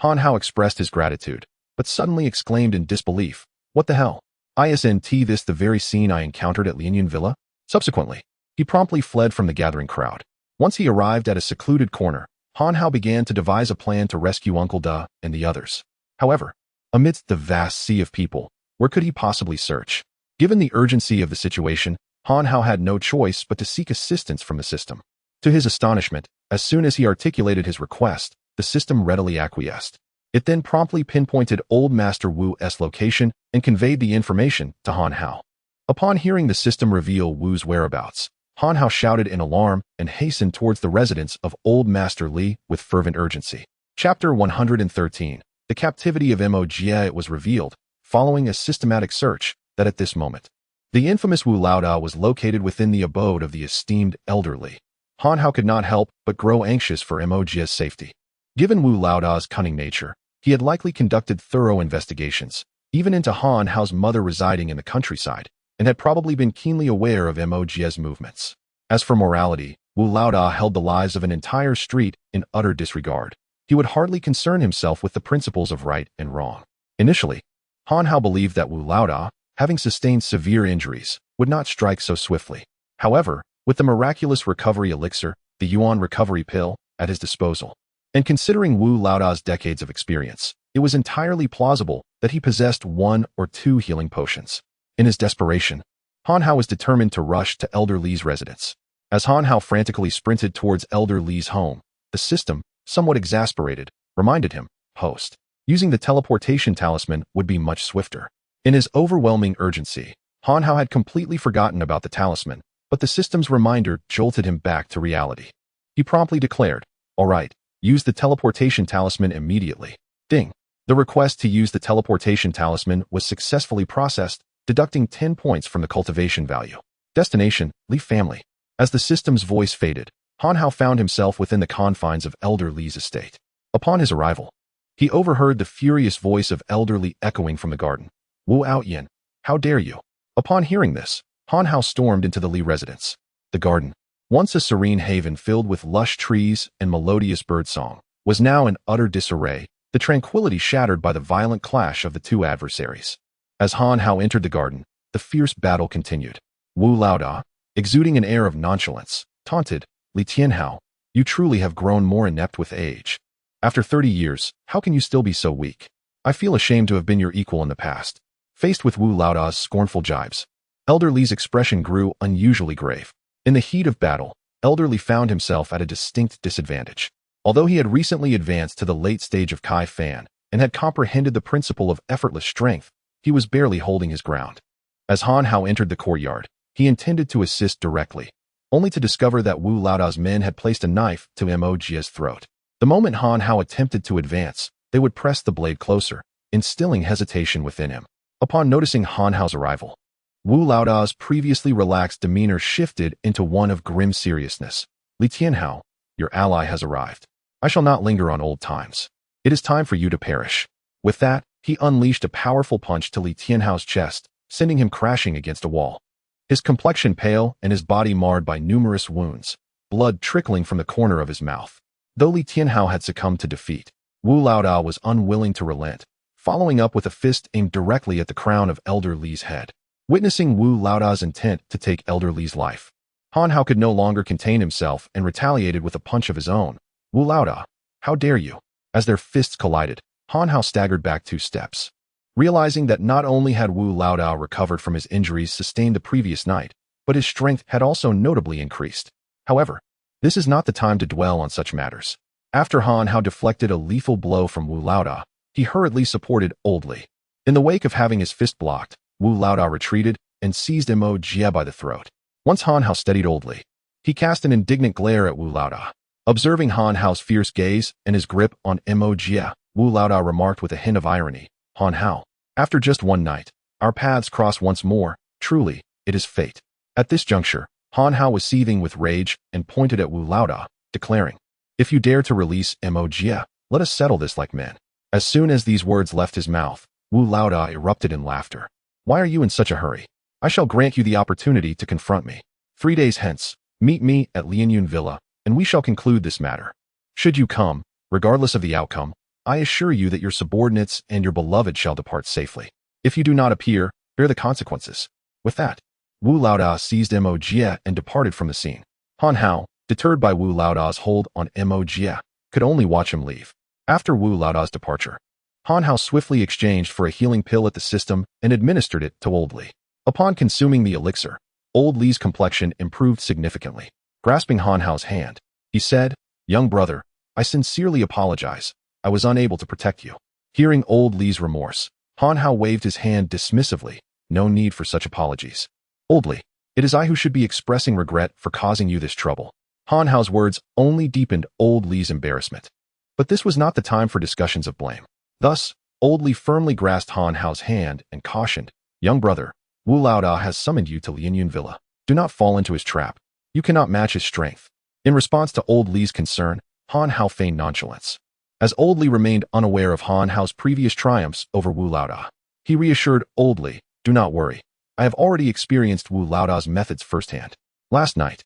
Han Hao expressed his gratitude, but suddenly exclaimed in disbelief, "What the hell? Isn't this the very scene I encountered at Lianyun Villa?" Subsequently, he promptly fled from the gathering crowd. Once he arrived at a secluded corner, Han Hao began to devise a plan to rescue Uncle Da and the others. However, amidst the vast sea of people, where could he possibly search? Given the urgency of the situation, Han Hao had no choice but to seek assistance from the system. To his astonishment, as soon as he articulated his request, the system readily acquiesced. It then promptly pinpointed Old Master Wu's location and conveyed the information to Han Hao. Upon hearing the system reveal Wu's whereabouts, Han Hao shouted in alarm and hastened towards the residence of Old Master Li with fervent urgency. Chapter 113. The captivity of Mo Jie. It was revealed, following a systematic search, that at this moment, the infamous Wu Laoda was located within the abode of the esteemed elder Li. Han Hao could not help but grow anxious for Mo Jie's safety. Given Wu Laoda's cunning nature, he had likely conducted thorough investigations, even into Han Hao's mother residing in the countryside, and had probably been keenly aware of Mo Jie's movements. As for morality, Wu Laoda held the lives of an entire street in utter disregard. He would hardly concern himself with the principles of right and wrong. Initially, Han Hao believed that Wu Laoda, having sustained severe injuries, would not strike so swiftly. However, with the miraculous recovery elixir, the Yuan recovery pill, at his disposal, and considering Wu Laoda's decades of experience, it was entirely plausible that he possessed 1 or 2 healing potions. In his desperation, Han Hao was determined to rush to Elder Li's residence. As Han Hao frantically sprinted towards Elder Li's home, the system, somewhat exasperated, reminded him, host, using the teleportation talisman would be much swifter. In his overwhelming urgency, Han Hao had completely forgotten about the talisman, but the system's reminder jolted him back to reality. He promptly declared, "All right, use the teleportation talisman immediately." Ding. The request to use the teleportation talisman was successfully processed, deducting 10 points from the cultivation value. Destination, Li family. As the system's voice faded, Han Hao found himself within the confines of Elder Li's estate. Upon his arrival, he overheard the furious voice of Elder Li echoing from the garden. "Wu Outyin, how dare you?" Upon hearing this, Han Hao stormed into the Li residence. The garden, once a serene haven filled with lush trees and melodious birdsong, was now in utter disarray, the tranquility shattered by the violent clash of the 2 adversaries. As Han Hao entered the garden, the fierce battle continued. Wu Laoda, exuding an air of nonchalance, taunted, "Li Tianhao, you truly have grown more inept with age. After 30 years, how can you still be so weak? I feel ashamed to have been your equal in the past." Faced with Wu Laoda's scornful jibes, Elder Li's expression grew unusually grave. In the heat of battle, Elder Li found himself at a distinct disadvantage. Although he had recently advanced to the late stage of Kai Fan and had comprehended the principle of effortless strength, he was barely holding his ground. As Han Hao entered the courtyard, he intended to assist directly, only to discover that Wu Laoda's men had placed a knife to Mo Jie's throat. The moment Han Hao attempted to advance, they would press the blade closer, instilling hesitation within him. Upon noticing Han Hao's arrival, Wu Laoda's previously relaxed demeanor shifted into one of grim seriousness. "Li Tianhao, your ally has arrived. I shall not linger on old times. It is time for you to perish." With that, he unleashed a powerful punch to Li Tianhao's chest, sending him crashing against a wall. His complexion pale and his body marred by numerous wounds, blood trickling from the corner of his mouth. Though Li Tianhao had succumbed to defeat, Wu Laoda was unwilling to relent, following up with a fist aimed directly at the crown of Elder Li's head. Witnessing Wu Laoda's intent to take Elder Li's life, Han Hao could no longer contain himself and retaliated with a punch of his own. "Wu Laoda, how dare you?" As their fists collided, Han Hao staggered back 2 steps. Realizing that not only had Wu Laoda recovered from his injuries sustained the previous night, but his strength had also notably increased. However, this is not the time to dwell on such matters. After Han Hao deflected a lethal blow from Wu Laoda, he hurriedly supported Old Li. In the wake of having his fist blocked, Wu Laoda retreated and seized Mo Jie by the throat. Once Han Hao steadied Old Li, he cast an indignant glare at Wu Laoda. Observing Han Hao's fierce gaze and his grip on Mo Jie, Wu Laoda remarked with a hint of irony, "Han Hao, after just one night, our paths cross once more. Truly, it is fate." At this juncture, Han Hao was seething with rage and pointed at Wu Laoda, declaring, "If you dare to release Mo Jie, let us settle this like men." As soon as these words left his mouth, Wu Laoda erupted in laughter. "Why are you in such a hurry? I shall grant you the opportunity to confront me. 3 days hence, meet me at Lianyun Villa, and we shall conclude this matter. Should you come, regardless of the outcome, I assure you that your subordinates and your beloved shall depart safely. If you do not appear, bear the consequences." With that, Wu Laoda seized Mo Jie and departed from the scene. Han Hao, deterred by Wu Laoda's hold on Mo Jie, could only watch him leave. After Wu Laoda's departure, Han Hao swiftly exchanged for a healing pill at the system and administered it to Old Li. Upon consuming the elixir, Old Li's complexion improved significantly. Grasping Han Hao's hand, he said, "Young brother, I sincerely apologize. I was unable to protect you." Hearing Old Li's remorse, Han Hao waved his hand dismissively. "No need for such apologies. Old Li, it is I who should be expressing regret for causing you this trouble." Han Hao's words only deepened Old Li's embarrassment. But this was not the time for discussions of blame. Thus, Old Li firmly grasped Han Hao's hand and cautioned, "Young brother, Wu Laoda has summoned you to Lianyun Villa. Do not fall into his trap. You cannot match his strength." In response to Old Li's concern, Han Hao feigned nonchalance. As Old Li remained unaware of Han Hao's previous triumphs over Wu Laoda, he reassured Old Li, "Do not worry. I have already experienced Wu Laoda's methods firsthand." Last night,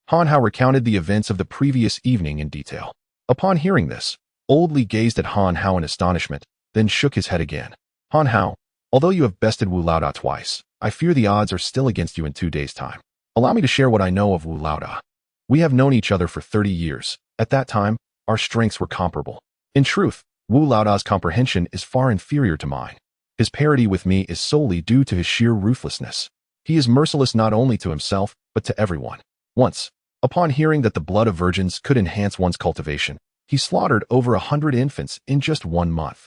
Han Hao recounted the events of the previous evening in detail. Upon hearing this, Old Li gazed at Han Hao in astonishment, then shook his head again. "Han Hao, Although you have bested Wu Laoda twice, I fear the odds are still against you in 2 days' time. Allow me to share what I know of Wu Laoda. We have known each other for 30 years. At that time, our strengths were comparable. In truth, Wu Laoda's comprehension is far inferior to mine. His parity with me is solely due to his sheer ruthlessness. He is merciless not only to himself, but to everyone. Once, upon hearing that the blood of virgins could enhance one's cultivation, he slaughtered over 100 infants in just 1 month.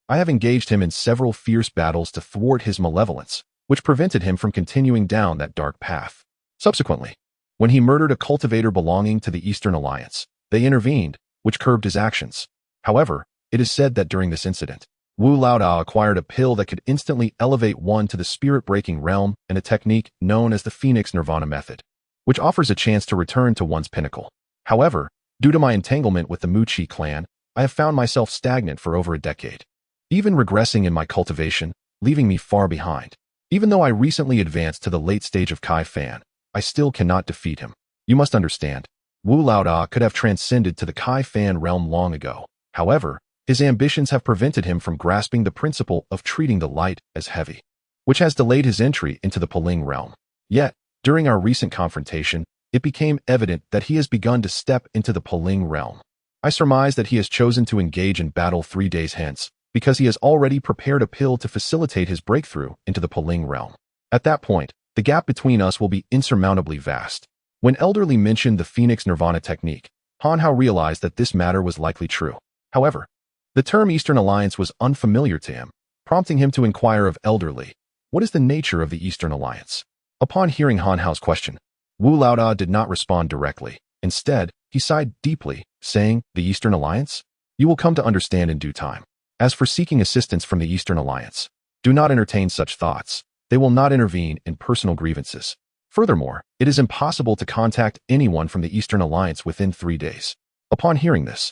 I have engaged him in several fierce battles to thwart his malevolence, which prevented him from continuing down that dark path. Subsequently, when he murdered a cultivator belonging to the Eastern Alliance, they intervened, which curbed his actions. However, it is said that during this incident, Wu Laoda acquired a pill that could instantly elevate one to the spirit-breaking realm and a technique known as the Phoenix Nirvana method, which offers a chance to return to one's pinnacle. However, due to my entanglement with the Muqi clan, I have found myself stagnant for over a decade, even regressing in my cultivation, leaving me far behind. Even though I recently advanced to the late stage of Kai Fan, I still cannot defeat him. You must understand, Wu Laoda could have transcended to the Kai Fan realm long ago. However, his ambitions have prevented him from grasping the principle of treating the light as heavy, which has delayed his entry into the Peling realm. Yet, during our recent confrontation, it became evident that he has begun to step into the Peling realm. I surmise that he has chosen to engage in battle 3 days hence, because he has already prepared a pill to facilitate his breakthrough into the Peling realm. At that point, the gap between us will be insurmountably vast. When Elderly mentioned the Phoenix Nirvana technique, Han Hao realized that this matter was likely true. However, the term Eastern Alliance was unfamiliar to him, prompting him to inquire of Elderly, what is the nature of the Eastern Alliance? Upon hearing Han Hao's question, Wu Laoda did not respond directly. Instead, he sighed deeply, saying, the Eastern Alliance? You will come to understand in due time. As for seeking assistance from the Eastern Alliance, do not entertain such thoughts. They will not intervene in personal grievances. Furthermore, it is impossible to contact anyone from the Eastern Alliance within 3 days. Upon hearing this,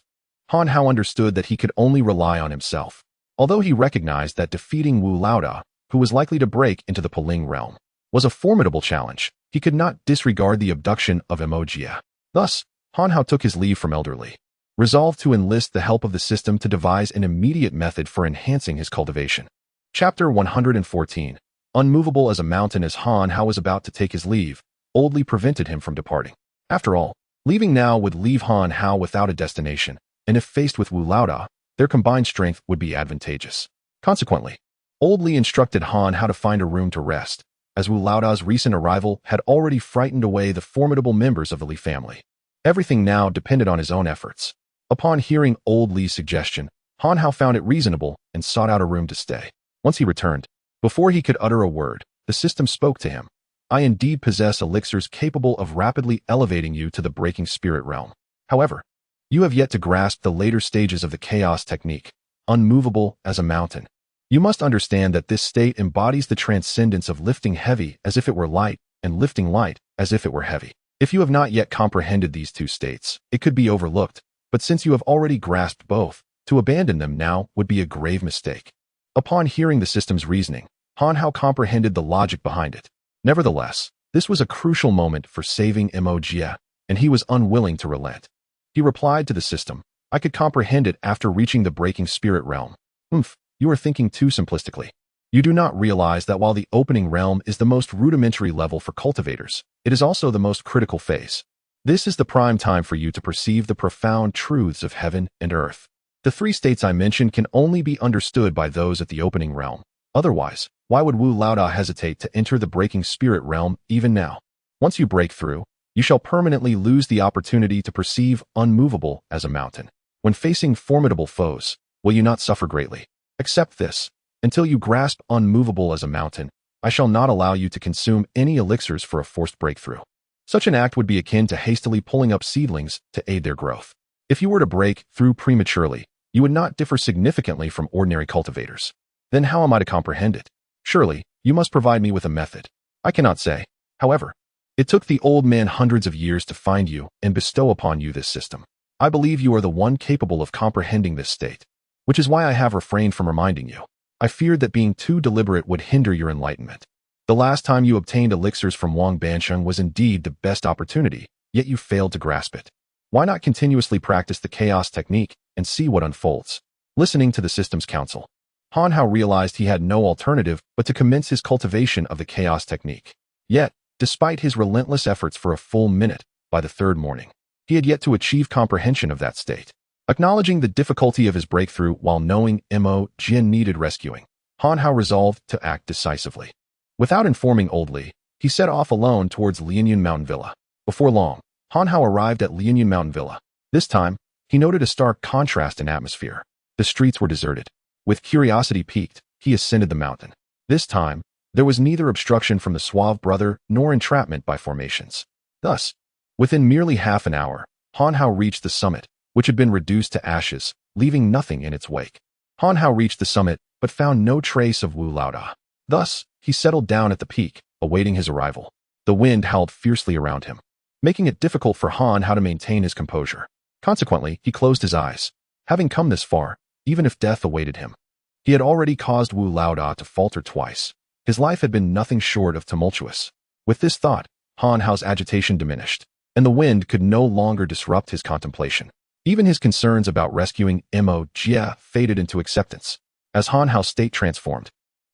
Han Hao understood that he could only rely on himself. Although he recognized that defeating Wu Laoda, who was likely to break into the Peling realm, was a formidable challenge, he could not disregard the abduction of Emogia. Thus, Han Hao took his leave from Elderly, resolved to enlist the help of the system to devise an immediate method for enhancing his cultivation. Chapter 114. Unmovable as a mountain. As Han Hao was about to take his leave, Oldly prevented him from departing. After all, leaving now would leave Han Hao without a destination, and if faced with Wu Laoda, their combined strength would be advantageous. Consequently, Oldly instructed Han Hao to find a room to rest, as Wu Laoda's recent arrival had already frightened away the formidable members of the Li family. Everything now depended on his own efforts. Upon hearing Oldly's suggestion, Han Hao found it reasonable and sought out a room to stay. Once he returned, before he could utter a word, the system spoke to him. I indeed possess elixirs capable of rapidly elevating you to the breaking spirit realm. However, you have yet to grasp the later stages of the chaos technique, unmovable as a mountain. You must understand that this state embodies the transcendence of lifting heavy as if it were light and lifting light as if it were heavy. If you have not yet comprehended these two states, it could be overlooked, but since you have already grasped both, to abandon them now would be a grave mistake. Upon hearing the system's reasoning, Han Hao comprehended the logic behind it. Nevertheless, this was a crucial moment for saving Emogia, and he was unwilling to relent. He replied to the system, I could comprehend it after reaching the breaking spirit realm. You are thinking too simplistically. You do not realize that while the opening realm is the most rudimentary level for cultivators, it is also the most critical phase. This is the prime time for you to perceive the profound truths of heaven and earth. The 3 states I mentioned can only be understood by those at the opening realm. Otherwise, why would Wu Laoda hesitate to enter the breaking spirit realm even now? Once you break through, you shall permanently lose the opportunity to perceive unmovable as a mountain. When facing formidable foes, will you not suffer greatly? Accept this. Until you grasp unmovable as a mountain, I shall not allow you to consume any elixirs for a forced breakthrough. Such an act would be akin to hastily pulling up seedlings to aid their growth. If you were to break through prematurely, you would not differ significantly from ordinary cultivators. Then how am I to comprehend it? Surely, you must provide me with a method. I cannot say. However, it took the old man hundreds of years to find you and bestow upon you this system. I believe you are the one capable of comprehending this state, which is why I have refrained from reminding you. I feared that being too deliberate would hinder your enlightenment. The last time you obtained elixirs from Wang Bansheng was indeed the best opportunity, yet you failed to grasp it. Why not continuously practice the chaos technique and see what unfolds? Listening to the system's counsel, Han Hao realized he had no alternative but to commence his cultivation of the chaos technique. Yet, despite his relentless efforts for a full minute, by the third morning, he had yet to achieve comprehension of that state. Acknowledging the difficulty of his breakthrough while knowing Jian needed rescuing, Han Hao resolved to act decisively. Without informing Old Li, he set off alone towards Lianyun Mountain Villa. Before long, Han Hao arrived at Lianyun Mountain Villa. This time, he noted a stark contrast in atmosphere. The streets were deserted. With curiosity piqued, he ascended the mountain. This time, there was neither obstruction from the suave brother nor entrapment by formations. Thus, within merely half an hour, Han Hao reached the summit, which had been reduced to ashes, leaving nothing in its wake. Han Hao reached the summit, but found no trace of Wu Laoda. Thus, he settled down at the peak, awaiting his arrival. The wind howled fiercely around him, making it difficult for Han Hao to maintain his composure. Consequently, he closed his eyes. Having come this far, even if death awaited him, he had already caused Wu Laoda to falter twice. His life had been nothing short of tumultuous. With this thought, Han Hao's agitation diminished, and the wind could no longer disrupt his contemplation. Even his concerns about rescuing Jie faded into acceptance. As Han Hao's state transformed,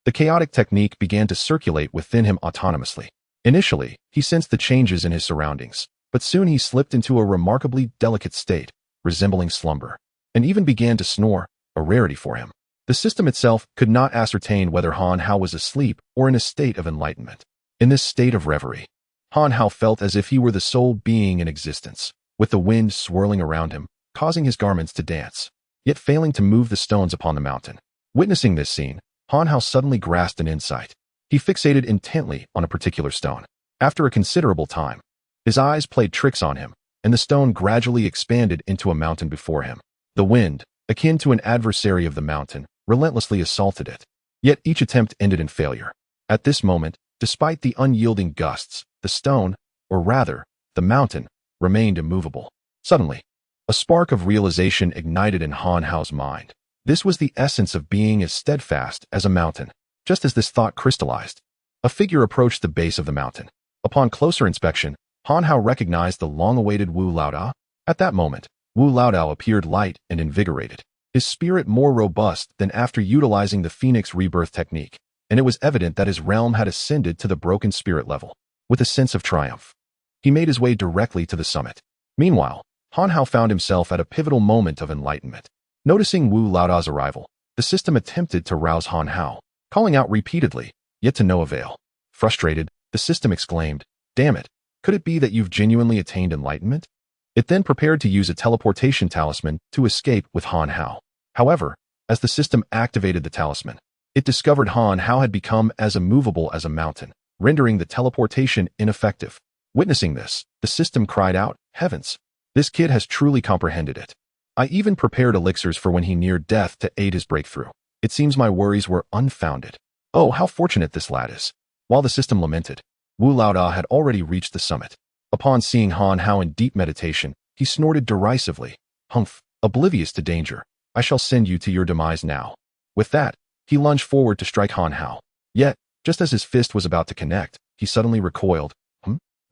the chaotic technique began to circulate within him autonomously. Initially, he sensed the changes in his surroundings, but soon he slipped into a remarkably delicate state, resembling slumber, and even began to snore, a rarity for him. The system itself could not ascertain whether Han Hao was asleep or in a state of enlightenment. In this state of reverie, Han Hao felt as if he were the sole being in existence, with the wind swirling around him, causing his garments to dance, yet failing to move the stones upon the mountain. Witnessing this scene, Han Hao suddenly grasped an insight. He fixated intently on a particular stone. After a considerable time, his eyes played tricks on him, and the stone gradually expanded into a mountain before him. The wind, akin to an adversary of the mountain, relentlessly assaulted it. Yet each attempt ended in failure. At this moment, despite the unyielding gusts, the stone, or rather, the mountain, remained immovable. Suddenly, a spark of realization ignited in Han Hao's mind. This was the essence of being as steadfast as a mountain. Just as this thought crystallized, a figure approached the base of the mountain. Upon closer inspection, Han Hao recognized the long-awaited Wu Laoda. At that moment, Wu Laoda appeared light and invigorated, his spirit more robust than after utilizing the Phoenix rebirth technique, and it was evident that his realm had ascended to the broken spirit level. With a sense of triumph, he made his way directly to the summit. Meanwhile, Han Hao found himself at a pivotal moment of enlightenment. Noticing Wu Laoda's arrival, the system attempted to rouse Han Hao, calling out repeatedly, yet to no avail. Frustrated, the system exclaimed, "Damn it, could it be that you've genuinely attained enlightenment?" It then prepared to use a teleportation talisman to escape with Han Hao. However, as the system activated the talisman, it discovered Han Hao had become as immovable as a mountain, rendering the teleportation ineffective. Witnessing this, the system cried out, "Heavens! This kid has truly comprehended it. I even prepared elixirs for when he neared death to aid his breakthrough. It seems my worries were unfounded. Oh, how fortunate this lad is." While the system lamented, Wu Laoda had already reached the summit. Upon seeing Han Hao in deep meditation, he snorted derisively, "Humph, oblivious to danger. I shall send you to your demise now." With that, he lunged forward to strike Han Hao. Yet, just as his fist was about to connect, he suddenly recoiled.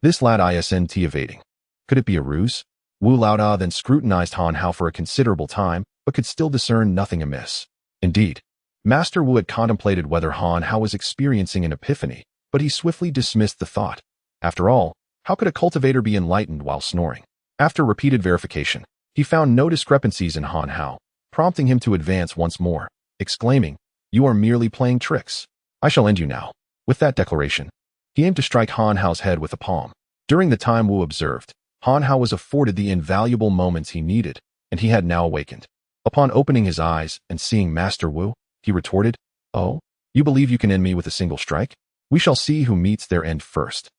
This lad isn't evading. Could it be a ruse? Wu Laoda then scrutinized Han Hao for a considerable time, but could still discern nothing amiss. Indeed, Master Wu had contemplated whether Han Hao was experiencing an epiphany, but he swiftly dismissed the thought. After all, how could a cultivator be enlightened while snoring? After repeated verification, he found no discrepancies in Han Hao, prompting him to advance once more, exclaiming, "You are merely playing tricks. I shall end you now." With that declaration, he aimed to strike Han Hao's head with a palm. During the time Wu observed, Han Hao was afforded the invaluable moments he needed, and he had now awakened. Upon opening his eyes and seeing Master Wu, he retorted, "Oh, you believe you can end me with a single strike? We shall see who meets their end first."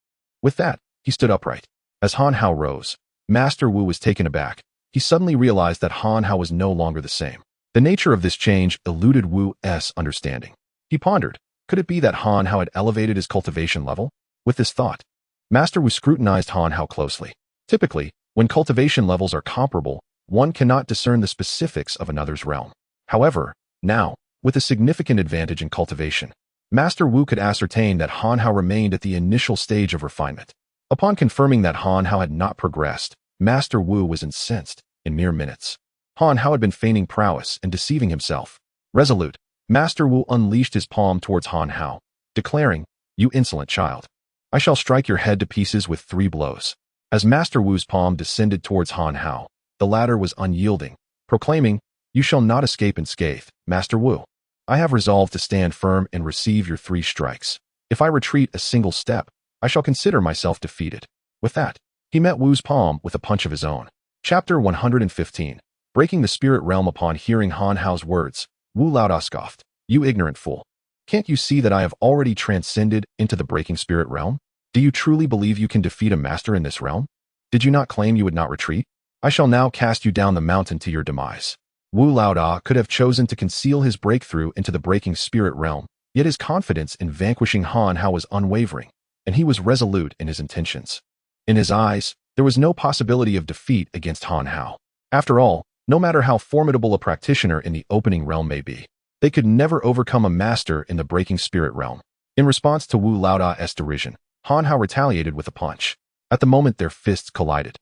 With that, he stood upright. As Han Hao rose, Master Wu was taken aback. He suddenly realized that Han Hao was no longer the same. The nature of this change eluded Wu's understanding. He pondered, could it be that Han Hao had elevated his cultivation level? With this thought, Master Wu scrutinized Han Hao closely. Typically, when cultivation levels are comparable, one cannot discern the specifics of another's realm. However, now, with a significant advantage in cultivation, Master Wu could ascertain that Han Hao remained at the initial stage of refinement. Upon confirming that Han Hao had not progressed, Master Wu was incensed. In mere minutes, Han Hao had been feigning prowess and deceiving himself. Resolute, Master Wu unleashed his palm towards Han Hao, declaring, "You insolent child. I shall strike your head to pieces with 3 blows." As Master Wu's palm descended towards Han Hao, the latter was unyielding, proclaiming, "You shall not escape unscathed, Master Wu. I have resolved to stand firm and receive your 3 strikes. If I retreat a single step, I shall consider myself defeated." With that, he met Wu's palm with a punch of his own. Chapter 115. Breaking the Spirit Realm. Upon hearing Han Hao's words, Wu Laodao scoffed, "You ignorant fool. Can't you see that I have already transcended into the breaking spirit realm? Do you truly believe you can defeat a master in this realm? Did you not claim you would not retreat? I shall now cast you down the mountain to your demise." Wu Laodao could have chosen to conceal his breakthrough into the breaking spirit realm, yet his confidence in vanquishing Han Hao was unwavering, and he was resolute in his intentions. In his eyes, there was no possibility of defeat against Han Hao. After all, no matter how formidable a practitioner in the opening realm may be, they could never overcome a master in the breaking spirit realm. In response to Wu Laodao's derision, Han Hao retaliated with a punch. At the moment their fists collided,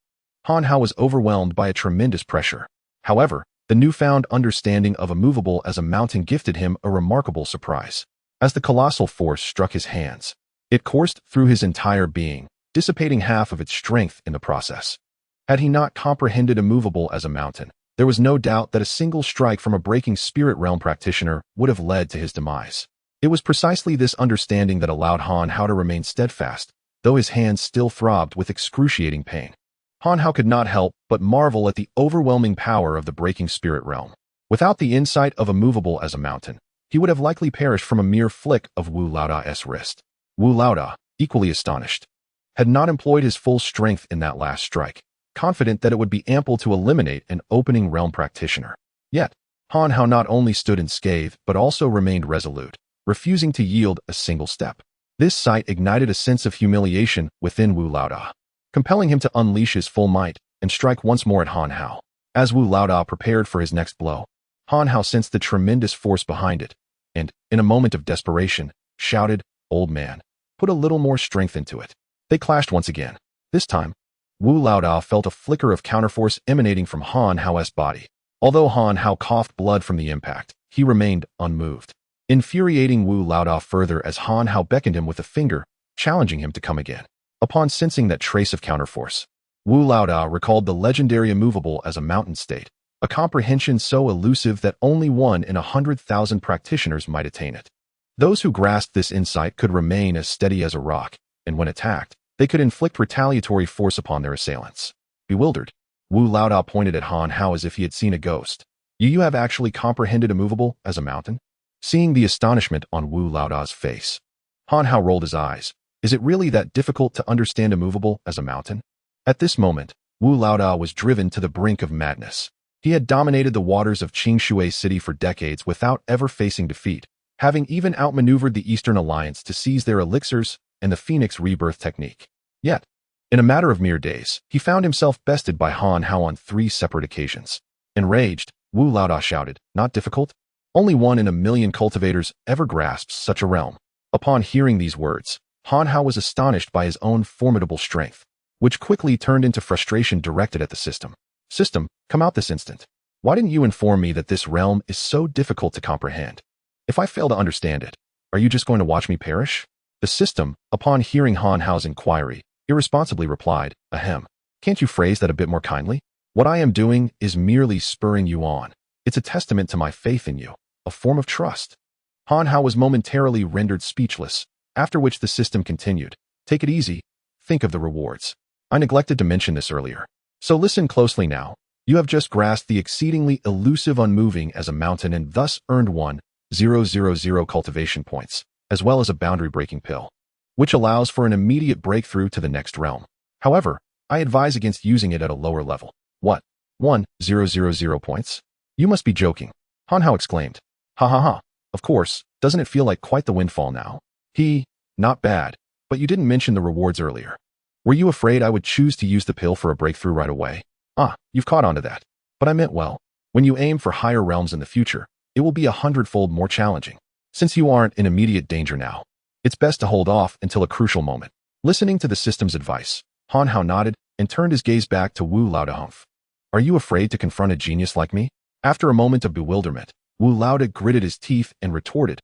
Han Hao was overwhelmed by a tremendous pressure. However, the newfound understanding of immovable as a mountain gifted him a remarkable surprise. As the colossal force struck his hands, it coursed through his entire being, dissipating half of its strength in the process. Had he not comprehended immovable as a mountain, there was no doubt that a single strike from a breaking spirit realm practitioner would have led to his demise. It was precisely this understanding that allowed Han Hao to remain steadfast, though his hands still throbbed with excruciating pain. Han Hao could not help but marvel at the overwhelming power of the breaking spirit realm. Without the insight of immovable as a mountain, he would have likely perished from a mere flick of Wu Laodao's wrist. Wu Laodao, equally astonished, had not employed his full strength in that last strike, confident that it would be ample to eliminate an opening realm practitioner. Yet, Han Hao not only stood unscathed but also remained resolute, refusing to yield a single step. This sight ignited a sense of humiliation within Wu Laodao, compelling him to unleash his full might and strike once more at Han Hao. As Wu Laodao prepared for his next blow, Han Hao sensed the tremendous force behind it, and, in a moment of desperation, shouted, "Old man, put a little more strength into it." They clashed once again. This time, Wu Laodao felt a flicker of counterforce emanating from Han Hao's body. Although Han Hao coughed blood from the impact, he remained unmoved, infuriating Wu Laodao further as Han Hao beckoned him with a finger, challenging him to come again. Upon sensing that trace of counterforce, Wu Laodao recalled the legendary immovable as a mountain state, a comprehension so elusive that only 1 in 100,000 practitioners might attain it. Those who grasped this insight could remain as steady as a rock, and when attacked, they could inflict retaliatory force upon their assailants. Bewildered, Wu Laodao pointed at Han Hao as if he had seen a ghost. You have actually comprehended immovable as a mountain?" Seeing the astonishment on Wu Laodao's face, Han Hao rolled his eyes. "Is it really that difficult to understand immovable as a mountain?" At this moment, Wu Laodao was driven to the brink of madness. He had dominated the waters of Qingshui City for decades without ever facing defeat, having even outmaneuvered the Eastern Alliance to seize their elixirs and the Phoenix rebirth technique. Yet, in a matter of mere days, he found himself bested by Han Hao on 3 separate occasions. Enraged, Wu Laodao shouted, "Not difficult? Only 1 in a million cultivators ever grasps such a realm." Upon hearing these words, Han Hao was astonished by his own formidable strength, which quickly turned into frustration directed at the system. "System, come out this instant. Why didn't you inform me that this realm is so difficult to comprehend? If I fail to understand it, are you just going to watch me perish?" The system, upon hearing Han Hao's inquiry, irresponsibly replied, "Ahem. Can't you phrase that a bit more kindly? What I am doing is merely spurring you on. It's a testament to my faith in you, a form of trust." Han Hao was momentarily rendered speechless, after which the system continued, "Take it easy. Think of the rewards. I neglected to mention this earlier. So listen closely now. You have just grasped the exceedingly elusive unmoving as a mountain and thus earned 1,000 cultivation points, as well as a boundary-breaking pill, which allows for an immediate breakthrough to the next realm. However, I advise against using it at a lower level." "What? 1,000 points? You must be joking," Han Hao exclaimed. "Ha ha ha. Of course, doesn't it feel like quite the windfall now?" Not bad, but you didn't mention the rewards earlier. Were you afraid I would choose to use the pill for a breakthrough right away? Ah, you've caught on to that. But I meant well. When you aim for higher realms in the future, it will be 100-fold more challenging. Since you aren't in immediate danger now, it's best to hold off until a crucial moment." Listening to the system's advice, Han Hao nodded and turned his gaze back to Wu Laodao. "Are you afraid to confront a genius like me?" After a moment of bewilderment, Wu Laoda gritted his teeth and retorted,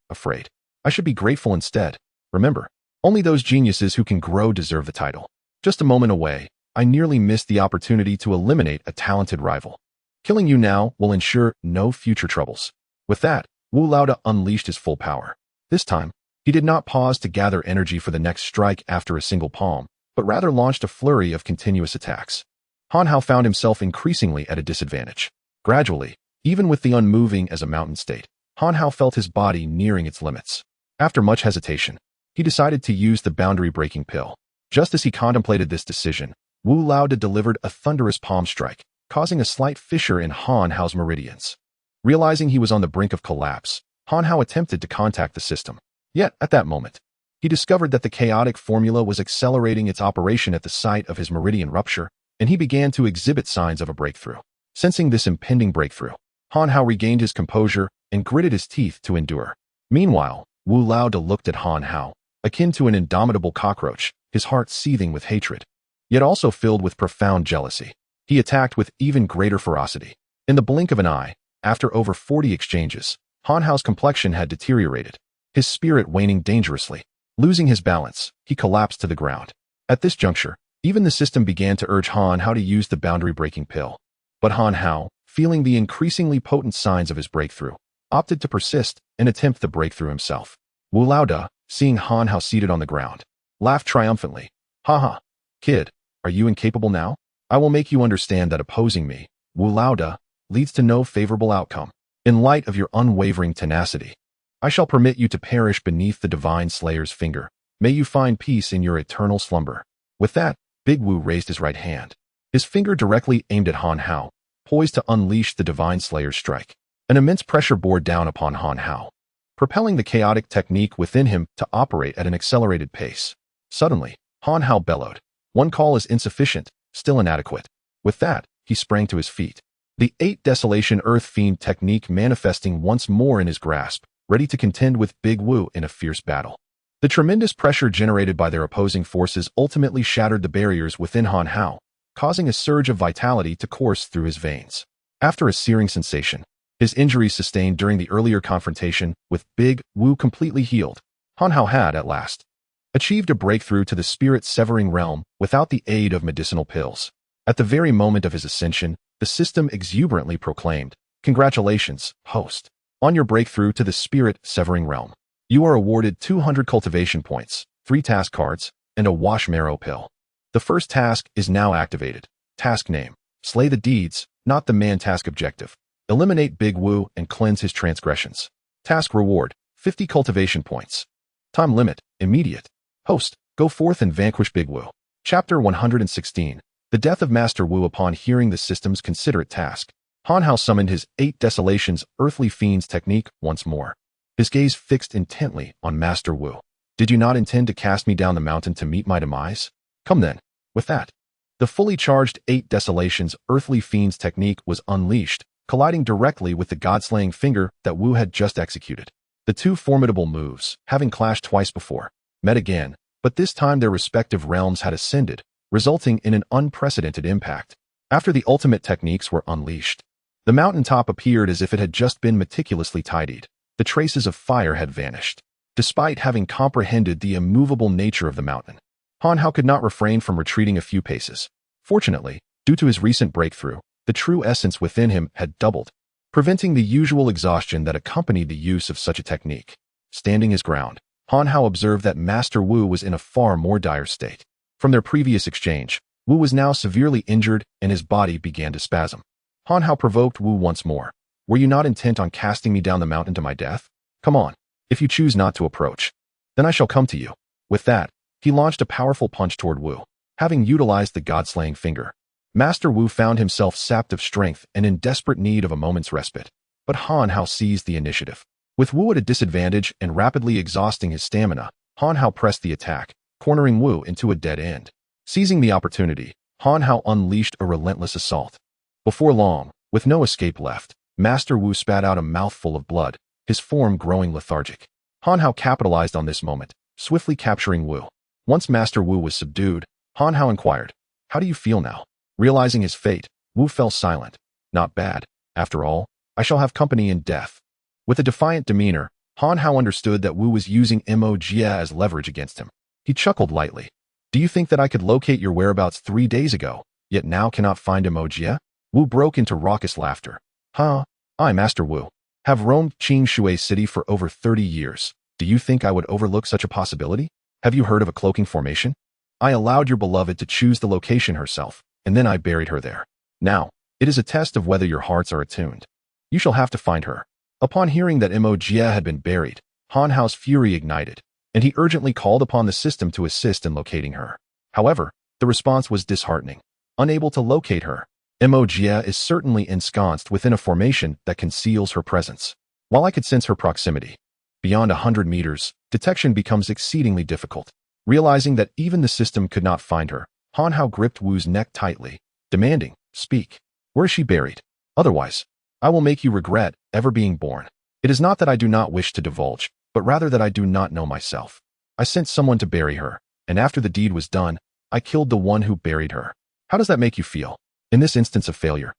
afraid. I should be grateful instead. Remember, only those geniuses who can grow deserve the title. Just a moment away, I nearly missed the opportunity to eliminate a talented rival. Killing you now will ensure no future troubles. With that, Wu Laoda unleashed his full power. This time, he did not pause to gather energy for the next strike after a single palm, but rather launched a flurry of continuous attacks. Han Hao found himself increasingly at a disadvantage. Gradually, even with the unmoving as a mountain state, Han Hao felt his body nearing its limits. After much hesitation, he decided to use the boundary-breaking pill. Just as he contemplated this decision, Wu Laoda delivered a thunderous palm strike, causing a slight fissure in Han Hao's meridians. Realizing he was on the brink of collapse, Han Hao attempted to contact the system. Yet, at that moment, he discovered that the chaotic formula was accelerating its operation at the site of his meridian rupture, and he began to exhibit signs of a breakthrough. Sensing this impending breakthrough, Han Hao regained his composure and gritted his teeth to endure. Meanwhile, Wu Laoda looked at Han Hao, akin to an indomitable cockroach, his heart seething with hatred, yet also filled with profound jealousy. He attacked with even greater ferocity. In the blink of an eye, after over 40 exchanges, Han Hao's complexion had deteriorated, his spirit waning dangerously. Losing his balance, he collapsed to the ground. At this juncture, even the system began to urge Han Hao to use the boundary-breaking pill. But Han Hao, feeling the increasingly potent signs of his breakthrough, opted to persist and attempt the breakthrough himself. Wu Laoda, seeing Han Hao seated on the ground, laughed triumphantly. Haha, kid, are you incapable now? I will make you understand that opposing me, Wu Laoda, leads to no favorable outcome. In light of your unwavering tenacity, I shall permit you to perish beneath the divine slayer's finger. May you find peace in your eternal slumber. With that, Big Wu raised his right hand, his finger directly aimed at Han Hao, poised to unleash the divine slayer's strike. An immense pressure bore down upon Han Hao, propelling the chaotic technique within him to operate at an accelerated pace. Suddenly, Han Hao bellowed. One call is insufficient, still inadequate. With that, he sprang to his feet. The 8 Desolation Earth Fiend technique manifesting once more in his grasp, ready to contend with Big Wu in a fierce battle. The tremendous pressure generated by their opposing forces ultimately shattered the barriers within Han Hao, causing a surge of vitality to course through his veins. After a searing sensation, his injuries sustained during the earlier confrontation with Big Wu completely healed, Han Hao had, at last, achieved a breakthrough to the spirit-severing realm without the aid of medicinal pills. At the very moment of his ascension, the system exuberantly proclaimed, "Congratulations, host, on your breakthrough to the spirit-severing realm. You are awarded 200 cultivation points, 3 task cards, and a wash marrow pill. The first task is now activated. Task name: slay the deeds, not the man. Task objective: eliminate Big Wu and cleanse his transgressions. Task reward: 50 cultivation points. Time limit: immediate. Host: go forth and vanquish Big Wu." Chapter 116. The Death of Master Wu. Upon hearing the system's considerate task, Han Hao summoned his 8 Desolations Earthly Fiends technique once more, his gaze fixed intently on Master Wu. "Did you not intend to cast me down the mountain to meet my demise? Come then." With that, the fully charged 8 Desolations Earthly Fiends technique was unleashed, colliding directly with the god-slaying finger that Wu had just executed. The two formidable moves, having clashed twice before, met again, but this time their respective realms had ascended, resulting in an unprecedented impact. After the ultimate techniques were unleashed, the mountaintop appeared as if it had just been meticulously tidied. The traces of fire had vanished. Despite having comprehended the immovable nature of the mountain, Han Hao could not refrain from retreating a few paces. Fortunately, due to his recent breakthrough, the true essence within him had doubled, preventing the usual exhaustion that accompanied the use of such a technique. Standing his ground, Han Hao observed that Master Wu was in a far more dire state. From their previous exchange, Wu was now severely injured and his body began to spasm. Han Hao provoked Wu once more. "Were you not intent on casting me down the mountain to my death? Come on. If you choose not to approach, then I shall come to you." With that, he launched a powerful punch toward Wu. Having utilized the god-slaying finger, Master Wu found himself sapped of strength and in desperate need of a moment's respite. But Han Hao seized the initiative. With Wu at a disadvantage and rapidly exhausting his stamina, Han Hao pressed the attack, cornering Wu into a dead end. Seizing the opportunity, Han Hao unleashed a relentless assault. Before long, with no escape left, Master Wu spat out a mouthful of blood, his form growing lethargic. Han Hao capitalized on this moment, swiftly capturing Wu. Once Master Wu was subdued, Han Hao inquired, "How do you feel now?" Realizing his fate, Wu fell silent. "Not bad. After all, I shall have company in death. With a defiant demeanor, Han Hao understood that Wu was using Mo Jie as leverage against him. He chuckled lightly. Do you think that I could locate your whereabouts 3 days ago, yet now cannot find Mo Jie? Wu broke into raucous laughter. Huh? I, Master Wu, have roamed Qing Shui City for over 30 years. Do you think I would overlook such a possibility? Have you heard of a cloaking formation? I allowed your beloved to choose the location herself, and then I buried her there. Now, it is a test of whether your hearts are attuned. You shall have to find her. Upon hearing that Mo Jie had been buried, Han Hao's fury ignited, and he urgently called upon the system to assist in locating her. However, the response was disheartening. Unable to locate her, Mo Jie is certainly ensconced within a formation that conceals her presence. While I could sense her proximity, beyond 100 meters, detection becomes exceedingly difficult. Realizing that even the system could not find her, Han Hao gripped Wu's neck tightly, demanding, "Speak. Where is she buried? Otherwise, I will make you regret ever being born." It is not that I do not wish to divulge, but rather that I do not know myself. I sent someone to bury her, and after the deed was done, I killed the one who buried her. How does that make you feel? In this instance of failure,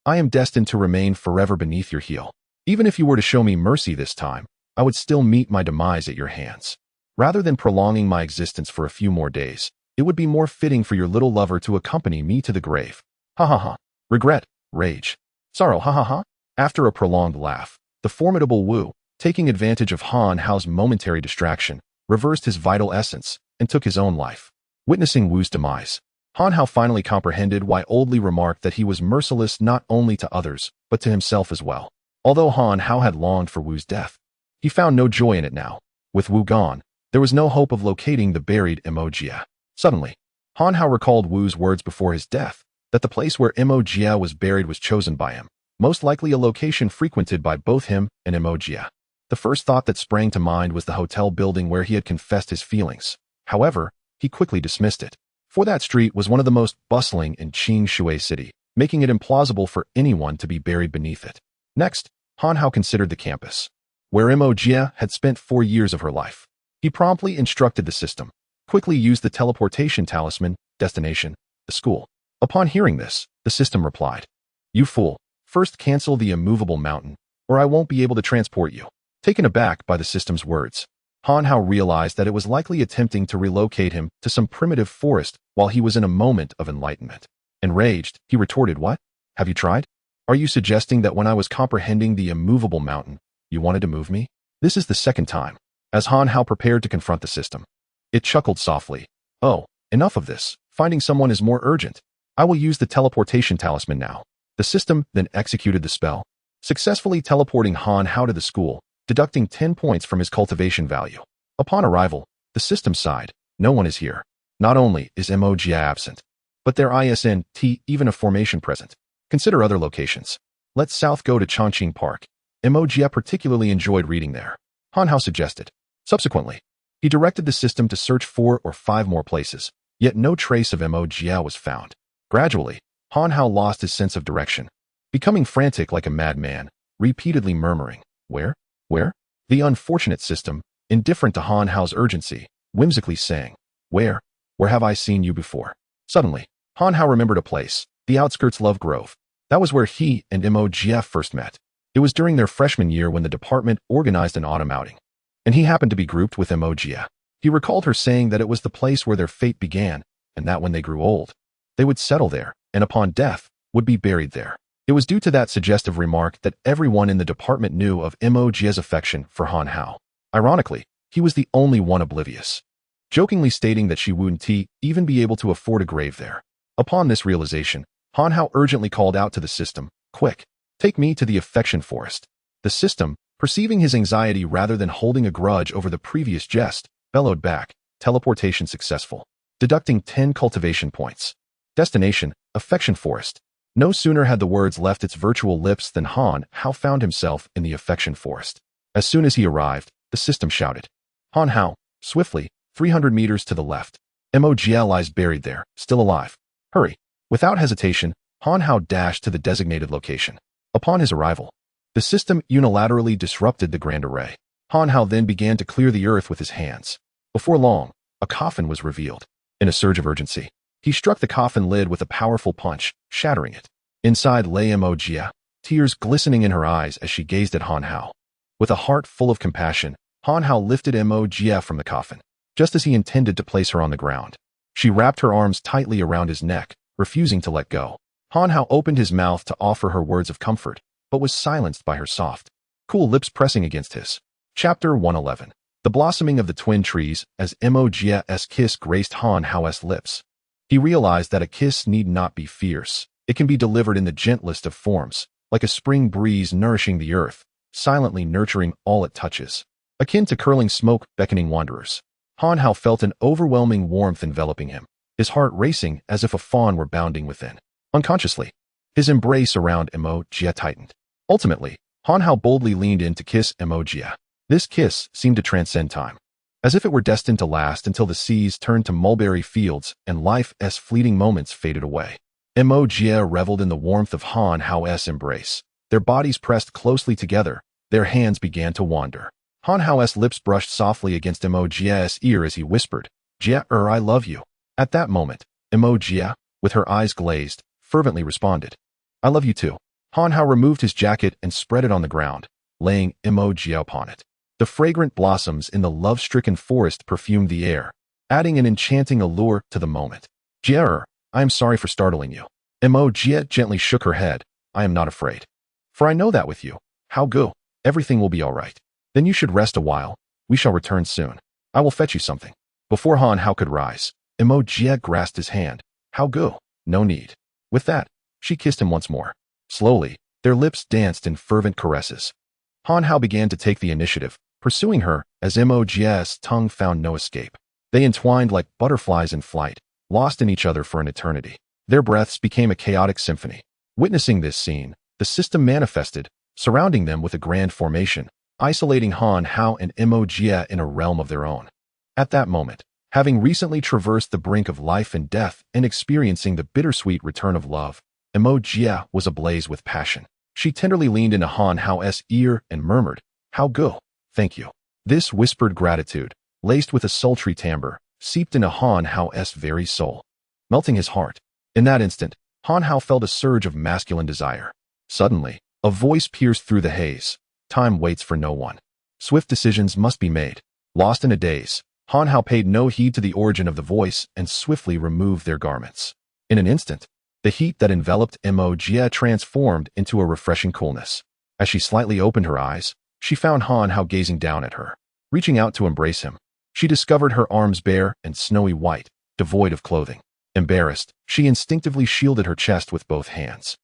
I am destined to remain forever beneath your heel. Even if you were to show me mercy this time, I would still meet my demise at your hands. Rather than prolonging my existence for a few more days, it would be more fitting for your little lover to accompany me to the grave. Ha ha ha. Regret, rage, sorrow, ha ha ha. After a prolonged laugh, the formidable Wu, taking advantage of Han Hao's momentary distraction, reversed his vital essence and took his own life. Witnessing Wu's demise, Han Hao finally comprehended why Oldly remarked that he was merciless not only to others, but to himself as well. Although Han Hao had longed for Wu's death, he found no joy in it now. With Wu gone, there was no hope of locating the buried Mo Jie. Suddenly, Han Hao recalled Wu's words before his death, that the place where Mo Jie was buried was chosen by him, most likely a location frequented by both him and Mo Jie. The first thought that sprang to mind was the hotel building where he had confessed his feelings. However, he quickly dismissed it, for that street was one of the most bustling in Qing Shui City, making it implausible for anyone to be buried beneath it. Next, Han Hao considered the campus, where Mo Jie had spent 4 years of her life. He promptly instructed the system, quickly used the teleportation talisman, destination, the school. Upon hearing this, the system replied, "You fool, first cancel the immovable mountain, or I won't be able to transport you." Taken aback by the system's words, Han Hao realized that it was likely attempting to relocate him to some primitive forest while he was in a moment of enlightenment. Enraged, he retorted, "What? Have you tried? Are you suggesting that when I was comprehending the immovable mountain, you wanted to move me?" This is the second time. As Han Hao prepared to confront the system, it chuckled softly. "Oh, enough of this. Finding someone is more urgent. I will use the teleportation talisman now." The system then executed the spell, successfully teleporting Han Hao to the school, deducting 10 points from his cultivation value. Upon arrival, the system sighed, "No one is here. Not only is Mo Jie absent, but there isn't even a formation present. Consider other locations. Let's south go to Chongqing Park. Mo Jie particularly enjoyed reading there," Han Hao suggested. Subsequently, he directed the system to search 4 or 5 more places, yet no trace of Mo Jie was found. Gradually, Han Hao lost his sense of direction, becoming frantic like a madman, repeatedly murmuring, "Where? Where?" The unfortunate system, indifferent to Han Hao's urgency, whimsically sang, Where have I seen you before?" Suddenly, Han Hao remembered a place, the outskirts Love Grove. That was where he and Mo Jie first met. It was during their freshman year when the department organized an autumn outing, and he happened to be grouped with Mo Jie. He recalled her saying that it was the place where their fate began, and that when they grew old, they would settle there, and upon death, would be buried there. It was due to that suggestive remark that everyone in the department knew of Mo Jie's affection for Han Hao. Ironically, he was the only one oblivious, jokingly stating that she wouldn't even be able to afford a grave there. Upon this realization, Han Hao urgently called out to the system, "Quick, take me to the affection forest." The system, perceiving his anxiety rather than holding a grudge over the previous jest, bellowed back, "Teleportation successful," deducting 10 cultivation points. Destination, affection forest. No sooner had the words left its virtual lips than Han Hao found himself in the affection forest. As soon as he arrived, the system shouted, "Han Hao, swiftly, 300 meters to the left. Mo Jie lies buried there, still alive. Hurry." Without hesitation, Han Hao dashed to the designated location. Upon his arrival, the system unilaterally disrupted the grand array. Han Hao then began to clear the earth with his hands. Before long, a coffin was revealed. In a surge of urgency, he struck the coffin lid with a powerful punch, shattering it. Inside lay Mo Jie, tears glistening in her eyes as she gazed at Han Hao. With a heart full of compassion, Han Hao lifted Mo Jie from the coffin, just as he intended to place her on the ground. She wrapped her arms tightly around his neck, refusing to let go. Han Hao opened his mouth to offer her words of comfort, but was silenced by her soft, cool lips pressing against his. Chapter 111. The blossoming of the twin trees as Mo Jie's kiss graced Han Hao's lips. He realized that a kiss need not be fierce. It can be delivered in the gentlest of forms, like a spring breeze nourishing the earth, silently nurturing all it touches. Akin to curling smoke beckoning wanderers. Han Hao felt an overwhelming warmth enveloping him, his heart racing as if a fawn were bounding within. Unconsciously, his embrace around Mo Jie tightened. Ultimately, Han Hao boldly leaned in to kiss Mo Jie. This kiss seemed to transcend time, as if it were destined to last until the seas turned to mulberry fields and life's fleeting moments faded away. Mo Jie reveled in the warmth of Han Hao's embrace. Their bodies pressed closely together, their hands began to wander. Han Hao's lips brushed softly against Mo Jie's ear as he whispered, "Jie, I love you." At that moment, Mo Jie, with her eyes glazed, fervently responded, "I love you too." Han Hao removed his jacket and spread it on the ground, laying Mo Jie upon it. The fragrant blossoms in the love-stricken forest perfumed the air, adding an enchanting allure to the moment. "Jie, I am sorry for startling you." Mo Jie gently shook her head. "I am not afraid. For I know that with you, Hao Gu, everything will be all right. Then you should rest a while. We shall return soon. I will fetch you something." Before Han Hao could rise, Mo Jie grasped his hand. "Hao Gu, no need." With that, she kissed him once more. Slowly, their lips danced in fervent caresses. Han Hao began to take the initiative, pursuing her as Mo Jie's tongue found no escape. They entwined like butterflies in flight, lost in each other for an eternity. Their breaths became a chaotic symphony. Witnessing this scene, the system manifested, surrounding them with a grand formation, isolating Han Hao and Mo Jie in a realm of their own. At that moment, having recently traversed the brink of life and death and experiencing the bittersweet return of love, Mo Jie was ablaze with passion. She tenderly leaned into Han Hao's ear and murmured, "Hao Gu, thank you." This whispered gratitude, laced with a sultry timbre, seeped into Han Hao's very soul, melting his heart. In that instant, Han Hao felt a surge of masculine desire. Suddenly, a voice pierced through the haze. "Time waits for no one. Swift decisions must be made." Lost in a daze, Han Hao paid no heed to the origin of the voice and swiftly removed their garments. In an instant, the heat that enveloped Mo Jie transformed into a refreshing coolness. As she slightly opened her eyes, she found Han Hao gazing down at her. Reaching out to embrace him, she discovered her arms bare and snowy white, devoid of clothing. Embarrassed, she instinctively shielded her chest with both hands.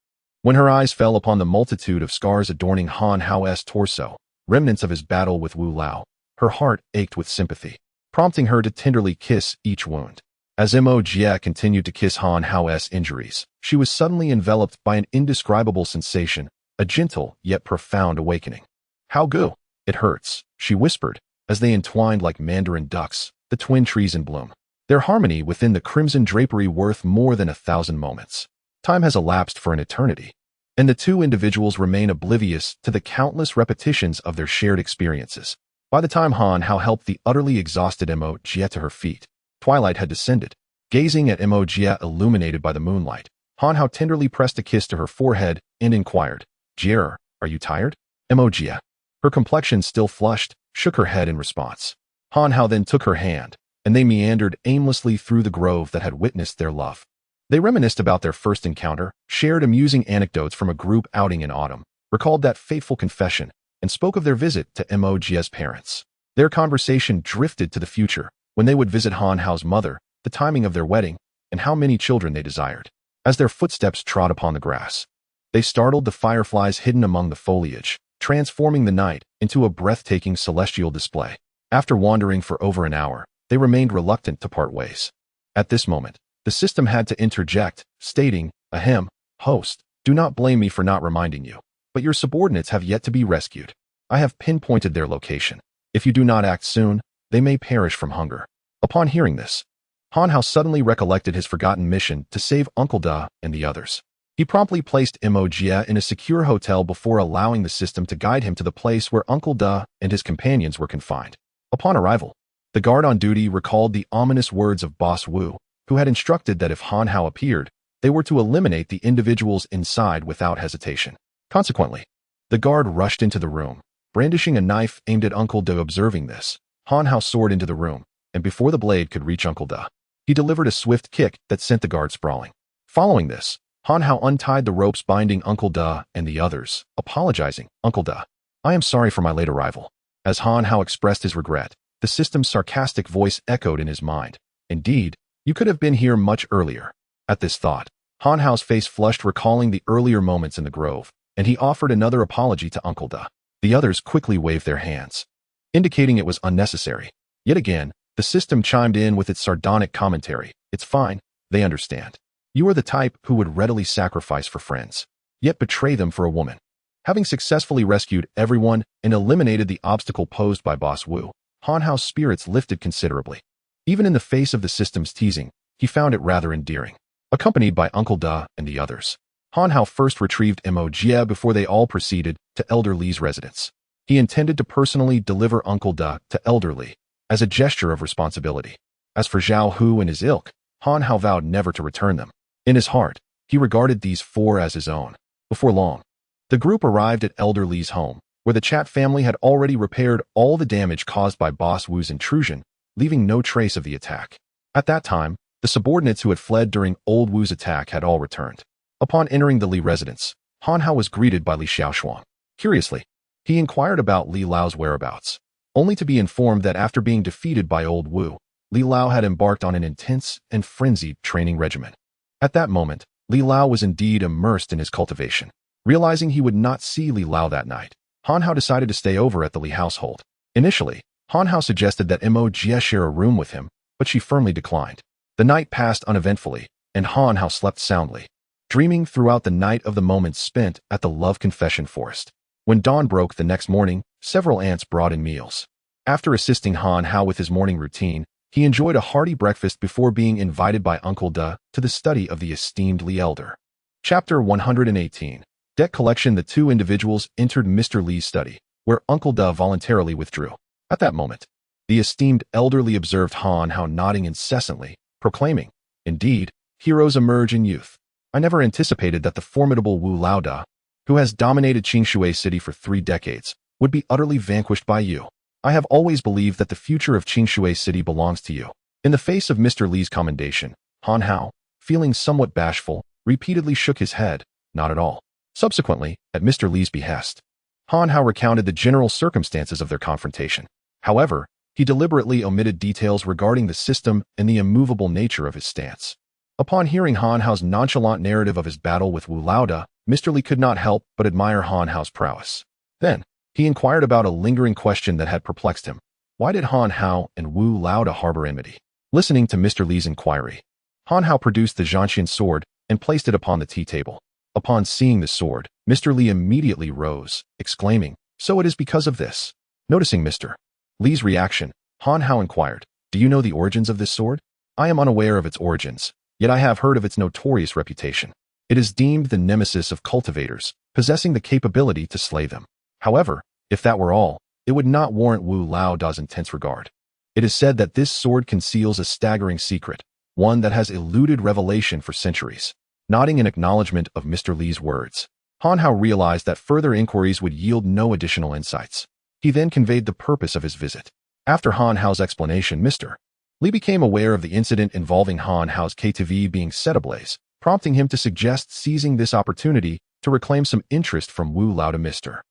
When her eyes fell upon the multitude of scars adorning Han Hao's torso, remnants of his battle with Wu Lao, her heart ached with sympathy, prompting her to tenderly kiss each wound. As Mo Jie continued to kiss Han Hao's injuries, she was suddenly enveloped by an indescribable sensation, a gentle yet profound awakening. "Hao Gu, it hurts," she whispered, as they entwined like mandarin ducks, the twin trees in bloom. Their harmony within the crimson drapery worth more than 1,000 moments. Time has elapsed for an eternity, and the two individuals remain oblivious to the countless repetitions of their shared experiences. By the time Han Hao helped the utterly exhausted Mo Jie to her feet, twilight had descended. Gazing at Mo Jie illuminated by the moonlight, Han Hao tenderly pressed a kiss to her forehead and inquired, "Jie, are you tired?" Mo Jie, her complexion still flushed, shook her head in response. Han Hao then took her hand, and they meandered aimlessly through the grove that had witnessed their love. They reminisced about their first encounter, shared amusing anecdotes from a group outing in autumn, recalled that fateful confession, and spoke of their visit to Mo Jie's parents. Their conversation drifted to the future, when they would visit Han Hao's mother, the timing of their wedding, and how many children they desired. As their footsteps trod upon the grass, they startled the fireflies hidden among the foliage, transforming the night into a breathtaking celestial display. After wandering for over an hour, they remained reluctant to part ways. At this moment, the system had to interject, stating, "Ahem, host, do not blame me for not reminding you, but your subordinates have yet to be rescued. I have pinpointed their location. If you do not act soon, they may perish from hunger." Upon hearing this, Han Hao suddenly recollected his forgotten mission to save Uncle Da and the others. He promptly placed Mo Jie in a secure hotel before allowing the system to guide him to the place where Uncle Da and his companions were confined. Upon arrival, the guard on duty recalled the ominous words of Boss Wu, who had instructed that if Han Hao appeared, they were to eliminate the individuals inside without hesitation. Consequently, the guard rushed into the room, brandishing a knife aimed at Uncle De. Observing this, Han Hao soared into the room, and before the blade could reach Uncle De, he delivered a swift kick that sent the guard sprawling. Following this, Han Hao untied the ropes binding Uncle De and the others, apologizing. Uncle De, I am sorry for my late arrival. As Han Hao expressed his regret, the system's sarcastic voice echoed in his mind. Indeed, you could have been here much earlier. At this thought, Han Hao's face flushed, recalling the earlier moments in the grove, and he offered another apology to Uncle De. The others quickly waved their hands, indicating it was unnecessary. Yet again, the system chimed in with its sardonic commentary. It's fine, they understand. You are the type who would readily sacrifice for friends, yet betray them for a woman. Having successfully rescued everyone and eliminated the obstacle posed by Boss Wu, Han Hao's spirits lifted considerably. Even in the face of the system's teasing, he found it rather endearing. Accompanied by Uncle De and the others, Han Hao first retrieved Mo Jie before they all proceeded to Elder Li's residence. He intended to personally deliver Uncle De to Elder Li as a gesture of responsibility. As for Zhao Hu and his ilk, Han Hao vowed never to return them. In his heart, he regarded these four as his own. Before long, the group arrived at Elder Li's home, where the Chat family had already repaired all the damage caused by Boss Wu's intrusion, leaving no trace of the attack. At that time, the subordinates who had fled during Old Wu's attack had all returned. Upon entering the Li residence, Han Hao was greeted by Li Xiaoshuang. Curiously, he inquired about Li Lao's whereabouts, only to be informed that after being defeated by Old Wu, Li Lao had embarked on an intense and frenzied training regimen. At that moment, Li Lao was indeed immersed in his cultivation. Realizing he would not see Li Lao that night, Han Hao decided to stay over at the Li household. Initially, Han Hao suggested that Mo Jie share a room with him, but she firmly declined. The night passed uneventfully, and Han Hao slept soundly, dreaming throughout the night of the moments spent at the Love Confession Forest. When dawn broke the next morning, several aunts brought in meals. After assisting Han Hao with his morning routine, he enjoyed a hearty breakfast before being invited by Uncle De to the study of the esteemed Li Elder. Chapter 118. Debt Collection. The two individuals entered Mr. Li's study, where Uncle De voluntarily withdrew. At that moment, the esteemed Elder Li observed Han Hao nodding incessantly, proclaiming, "Indeed, heroes emerge in youth. I never anticipated that the formidable Wu Laoda, who has dominated Qingshui City for 3 decades, would be utterly vanquished by you. I have always believed that the future of Qingshui City belongs to you." In the face of Mr. Li's commendation, Han Hao, feeling somewhat bashful, repeatedly shook his head. Not at all. Subsequently, at Mr. Li's behest, Han Hao recounted the general circumstances of their confrontation. However, he deliberately omitted details regarding the system and the immovable nature of his stance. Upon hearing Han Hao's nonchalant narrative of his battle with Wu Laoda, Mr. Li could not help but admire Han Hao's prowess. Then, he inquired about a lingering question that had perplexed him. Why did Han Hao and Wu Laoda harbor enmity? Listening to Mr. Li's inquiry, Han Hao produced the Zhanxian sword and placed it upon the tea table. Upon seeing the sword, Mr. Li immediately rose, exclaiming, "So it is because of this." Noticing Mr. Li's reaction, Han Hao inquired, "Do you know the origins of this sword?" "I am unaware of its origins, yet I have heard of its notorious reputation. It is deemed the nemesis of cultivators, possessing the capability to slay them. However, if that were all, it would not warrant Wu Laoda's intense regard. It is said that this sword conceals a staggering secret, one that has eluded revelation for centuries." Nodding in acknowledgement of Mr. Li's words, Han Hao realized that further inquiries would yield no additional insights. He then conveyed the purpose of his visit. After Han Hao's explanation, Mr. Li became aware of the incident involving Han Hao's KTV being set ablaze, prompting him to suggest seizing this opportunity to reclaim some interest from Wu Laoda. Mr.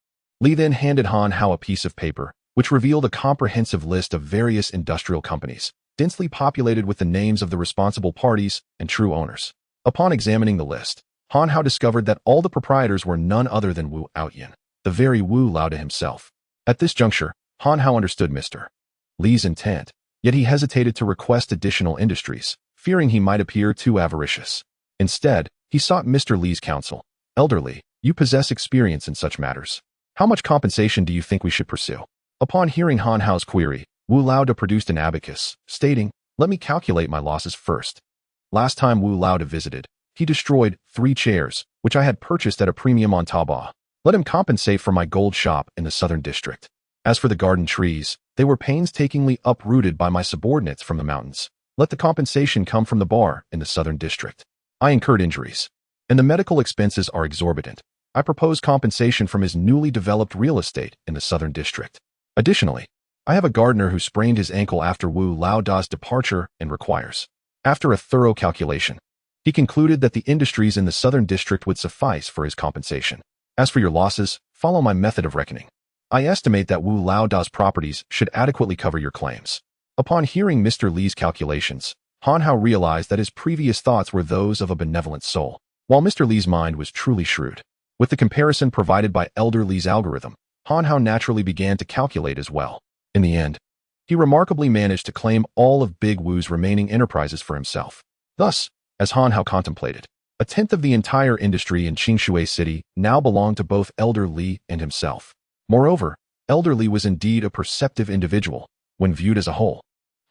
Li then handed Han Hao a piece of paper, which revealed a comprehensive list of various industrial companies, densely populated with the names of the responsible parties and true owners. Upon examining the list, Han Hao discovered that all the proprietors were none other than Wu Yutian, the very Wu Laoda himself. At this juncture, Han Hao understood Mr. Li's intent, yet he hesitated to request additional industries, fearing he might appear too avaricious. Instead, he sought Mr. Li's counsel. "Elder Li, you possess experience in such matters. How much compensation do you think we should pursue?" Upon hearing Han Hao's query, Wu Laoda produced an abacus, stating, "Let me calculate my losses first. Last time Wu Laoda visited, he destroyed 3 chairs, which I had purchased at a premium on Taobao. Let him compensate for my gold shop in the southern district. As for the garden trees, they were painstakingly uprooted by my subordinates from the mountains. Let the compensation come from the bar in the southern district. I incurred injuries, and the medical expenses are exorbitant. I propose compensation from his newly developed real estate in the Southern District. Additionally, I have a gardener who sprained his ankle after Wu Lao Da's departure and requires. After a thorough calculation, he concluded that the industries in the Southern District would suffice for his compensation. As for your losses, follow my method of reckoning. I estimate that Wu Lao Da's properties should adequately cover your claims. Upon hearing Mr. Li's calculations, Han Hao realized that his previous thoughts were those of a benevolent soul, while Mr. Li's mind was truly shrewd. With the comparison provided by Elder Li's algorithm, Han Hao naturally began to calculate as well. In the end, he remarkably managed to claim all of Big Wu's remaining enterprises for himself. Thus, as Han Hao contemplated, a tenth of the entire industry in Qingshui City now belonged to both Elder Li and himself. Moreover, Elder Li was indeed a perceptive individual, when viewed as a whole.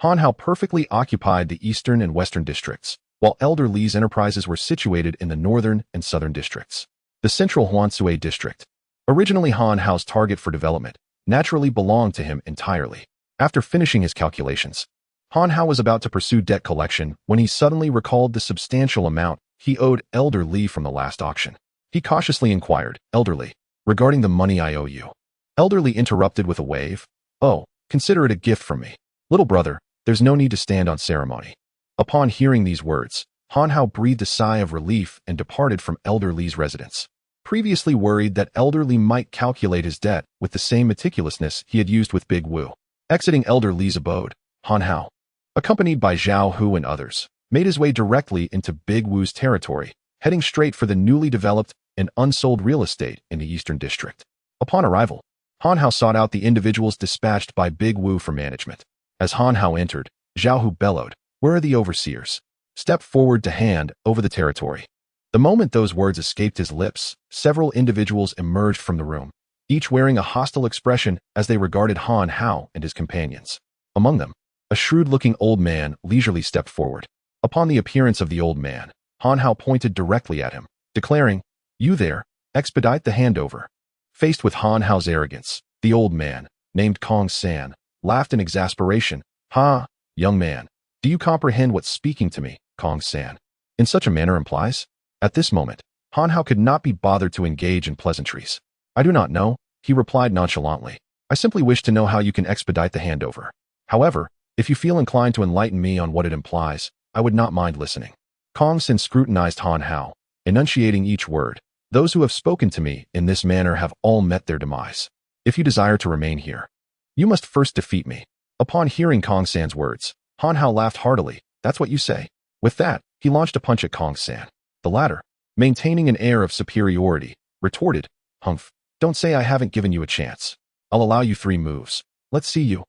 Han Hao perfectly occupied the eastern and western districts, while Elder Li's enterprises were situated in the northern and southern districts. The central Huansui district, originally Han Hao's target for development, naturally belonged to him entirely. After finishing his calculations, Han Hao was about to pursue debt collection when he suddenly recalled the substantial amount he owed Elder Li from the last auction. He cautiously inquired, "Elder Li, regarding the money I owe you." Elder Li interrupted with a wave. "Oh, consider it a gift from me. Little brother, there's no need to stand on ceremony." Upon hearing these words, Han Hao breathed a sigh of relief and departed from Elder Li's residence. Previously worried that Elder Li might calculate his debt with the same meticulousness he had used with Big Wu. Exiting Elder Li's abode, Han Hao, accompanied by Zhao Hu and others, made his way directly into Big Wu's territory, heading straight for the newly developed and unsold real estate in the Eastern District. Upon arrival, Han Hao sought out the individuals dispatched by Big Wu for management. As Han Hao entered, Zhao Hu bellowed, "Where are the overseers? Step forward to hand over the territory." The moment those words escaped his lips, several individuals emerged from the room, each wearing a hostile expression as they regarded Han Hao and his companions. Among them, a shrewd-looking old man leisurely stepped forward. Upon the appearance of the old man, Han Hao pointed directly at him, declaring, "You there, expedite the handover." Faced with Han Hao's arrogance, the old man, named Kong San, laughed in exasperation. "Ha, young man, do you comprehend what speaking to me, Kong San, in such a manner implies?" At this moment, Han Hao could not be bothered to engage in pleasantries. "I do not know," he replied nonchalantly. "I simply wish to know how you can expedite the handover. However, if you feel inclined to enlighten me on what it implies, I would not mind listening." Kong San scrutinized Han Hao, enunciating each word. "Those who have spoken to me in this manner have all met their demise. If you desire to remain here, you must first defeat me." Upon hearing Kong San's words, Han Hao laughed heartily. "That's what you say." With that, he launched a punch at Kong San. The latter, maintaining an air of superiority, retorted, "Humph, don't say I haven't given you a chance. I'll allow you 3 moves. Let's see you."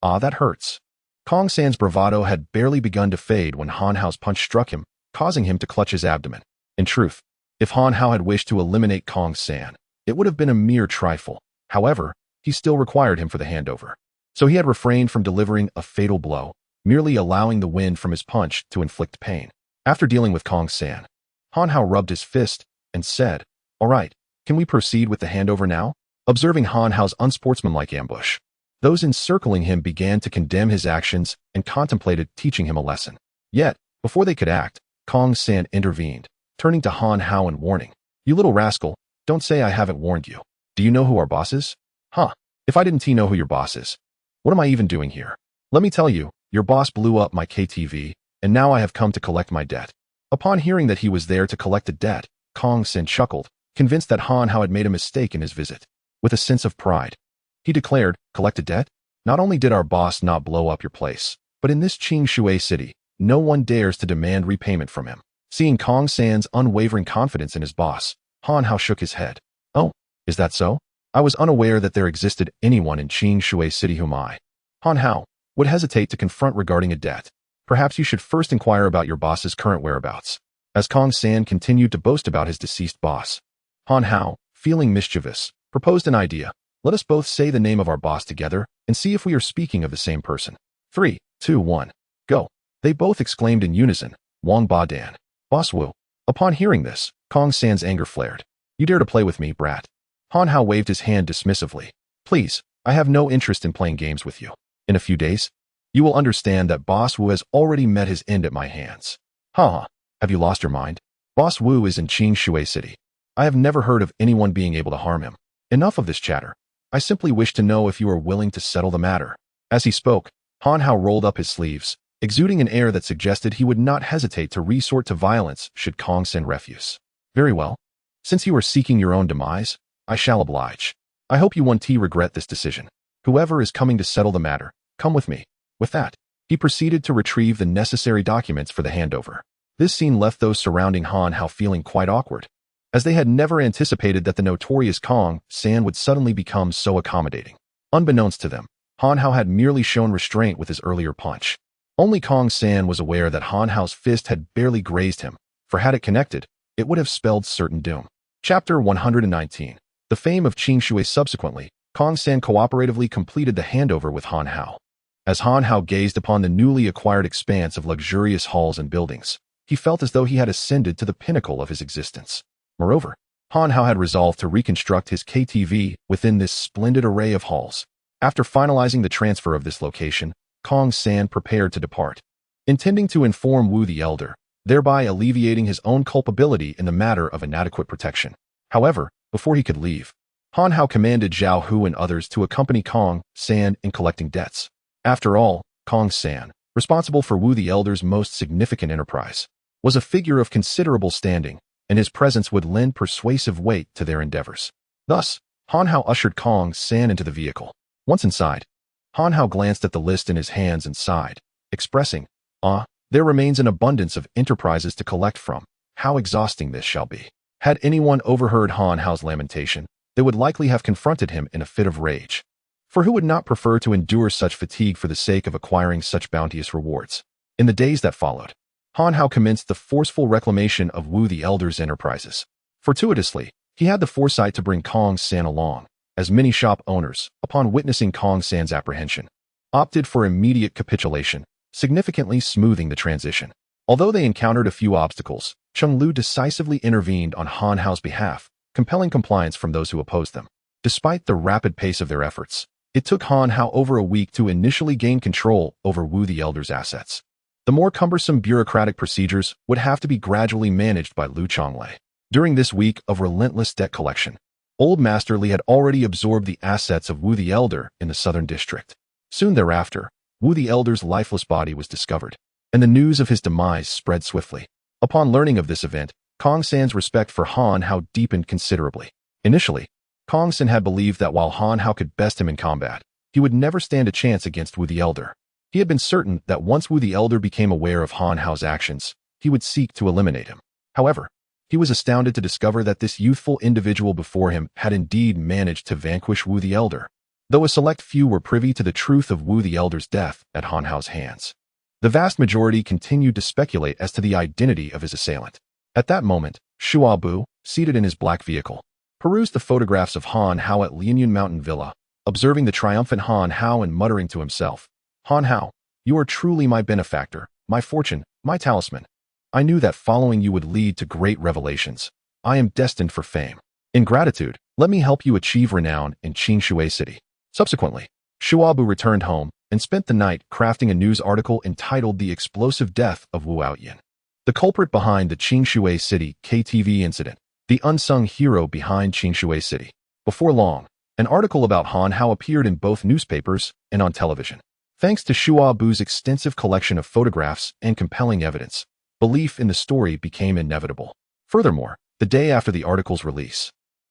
"Ah, that hurts." Kong San's bravado had barely begun to fade when Han Hao's punch struck him, causing him to clutch his abdomen. In truth, if Han Hao had wished to eliminate Kong San, it would have been a mere trifle. However, he still required him for the handover. So he had refrained from delivering a fatal blow, merely allowing the wind from his punch to inflict pain. After dealing with Kong San, Han Hao rubbed his fist and said, "All right, can we proceed with the handover now?" Observing Han Hao's unsportsmanlike ambush, those encircling him began to condemn his actions and contemplated teaching him a lesson. Yet, before they could act, Kong San intervened, turning to Han Hao and warning, "You little rascal, don't say I haven't warned you. Do you know who our boss is?" "Huh, if I didn't know who your boss is, what am I even doing here? Let me tell you, your boss blew up my KTV, and now I have come to collect my debt." Upon hearing that he was there to collect a debt, Kong San chuckled, convinced that Han Hao had made a mistake in his visit. With a sense of pride, he declared, "Collect a debt? Not only did our boss not blow up your place, but in this Qingshui City, no one dares to demand repayment from him." Seeing Kong San's unwavering confidence in his boss, Han Hao shook his head. "Oh, is that so? I was unaware that there existed anyone in Qingshui City whom Han Hao, would hesitate to confront regarding a debt. Perhaps you should first inquire about your boss's current whereabouts." As Kong San continued to boast about his deceased boss, Han Hao, feeling mischievous, proposed an idea. "Let us both say the name of our boss together and see if we are speaking of the same person. 3, 2, 1, go." They both exclaimed in unison, "Wang Ba Dan, Boss Wu." Upon hearing this, Kong San's anger flared. "You dare to play with me, brat?" Han Hao waved his hand dismissively. "Please, I have no interest in playing games with you. In a few days, you will understand that Boss Wu has already met his end at my hands." "Ha ha, have you lost your mind? Boss Wu is in Qingshui City. I have never heard of anyone being able to harm him. Enough of this chatter. I simply wish to know if you are willing to settle the matter." As he spoke, Han Hao rolled up his sleeves, exuding an air that suggested he would not hesitate to resort to violence should Kong send refuse. "Very well. Since you are seeking your own demise, I shall oblige. I hope you won't regret this decision. Whoever is coming to settle the matter, come with me." With that, he proceeded to retrieve the necessary documents for the handover. This scene left those surrounding Han Hao feeling quite awkward, as they had never anticipated that the notorious Kong San would suddenly become so accommodating. Unbeknownst to them, Han Hao had merely shown restraint with his earlier punch. Only Kong San was aware that Han Hao's fist had barely grazed him, for had it connected, it would have spelled certain doom. Chapter 119. The fame of Qing Shui. Subsequently, Kong San cooperatively completed the handover with Han Hao. As Han Hao gazed upon the newly acquired expanse of luxurious halls and buildings, he felt as though he had ascended to the pinnacle of his existence. Moreover, Han Hao had resolved to reconstruct his KTV within this splendid array of halls. After finalizing the transfer of this location, Kong San prepared to depart, intending to inform Wu the Elder, thereby alleviating his own culpability in the matter of inadequate protection. However, before he could leave, Han Hao commanded Zhao Hu and others to accompany Kong San in collecting debts. After all, Kong San, responsible for Wu the Elder's most significant enterprise, was a figure of considerable standing, and his presence would lend persuasive weight to their endeavors. Thus, Han Hao ushered Kong San into the vehicle. Once inside, Han Hao glanced at the list in his hands and sighed, expressing, there remains an abundance of enterprises to collect from. How exhausting this shall be." Had anyone overheard Han Hao's lamentation, they would likely have confronted him in a fit of rage. For who would not prefer to endure such fatigue for the sake of acquiring such bounteous rewards? In the days that followed, Han Hao commenced the forceful reclamation of Wu the Elder's enterprises. Fortuitously, he had the foresight to bring Kong San along, as many shop owners, upon witnessing Kong San's apprehension, opted for immediate capitulation, significantly smoothing the transition. Although they encountered a few obstacles, Cheng Lu decisively intervened on Han Hao's behalf, compelling compliance from those who opposed them. Despite the rapid pace of their efforts, it took Han Hao over a week to initially gain control over Wu the Elder's assets. The more cumbersome bureaucratic procedures would have to be gradually managed by Lu Chonglei. During this week of relentless debt collection, Old Master Li had already absorbed the assets of Wu the Elder in the southern district. Soon thereafter, Wu the Elder's lifeless body was discovered, and the news of his demise spread swiftly. Upon learning of this event, Kong San's respect for Han Hao deepened considerably. Initially, Kong San had believed that while Han Hao could best him in combat, he would never stand a chance against Wu the Elder. He had been certain that once Wu the Elder became aware of Han Hao's actions, he would seek to eliminate him. However, he was astounded to discover that this youthful individual before him had indeed managed to vanquish Wu the Elder, though a select few were privy to the truth of Wu the Elder's death at Han Hao's hands. The vast majority continued to speculate as to the identity of his assailant. At that moment, Shuabu, seated in his black vehicle, perused the photographs of Han Hao at Lianyun Mountain Villa, observing the triumphant Han Hao and muttering to himself, "Han Hao, you are truly my benefactor, my fortune, my talisman. I knew that following you would lead to great revelations. I am destined for fame. In gratitude, let me help you achieve renown in Qing Shui City." Subsequently, Shuabu returned home and spent the night crafting a news article entitled "The Explosive Death of Wu Aoyan, the culprit behind the Qing Shui City KTV incident, the unsung hero behind Qing Shui City." Before long, an article about Han Hao appeared in both newspapers and on television. Thanks to Shuabu's extensive collection of photographs and compelling evidence, belief in the story became inevitable. Furthermore, the day after the article's release,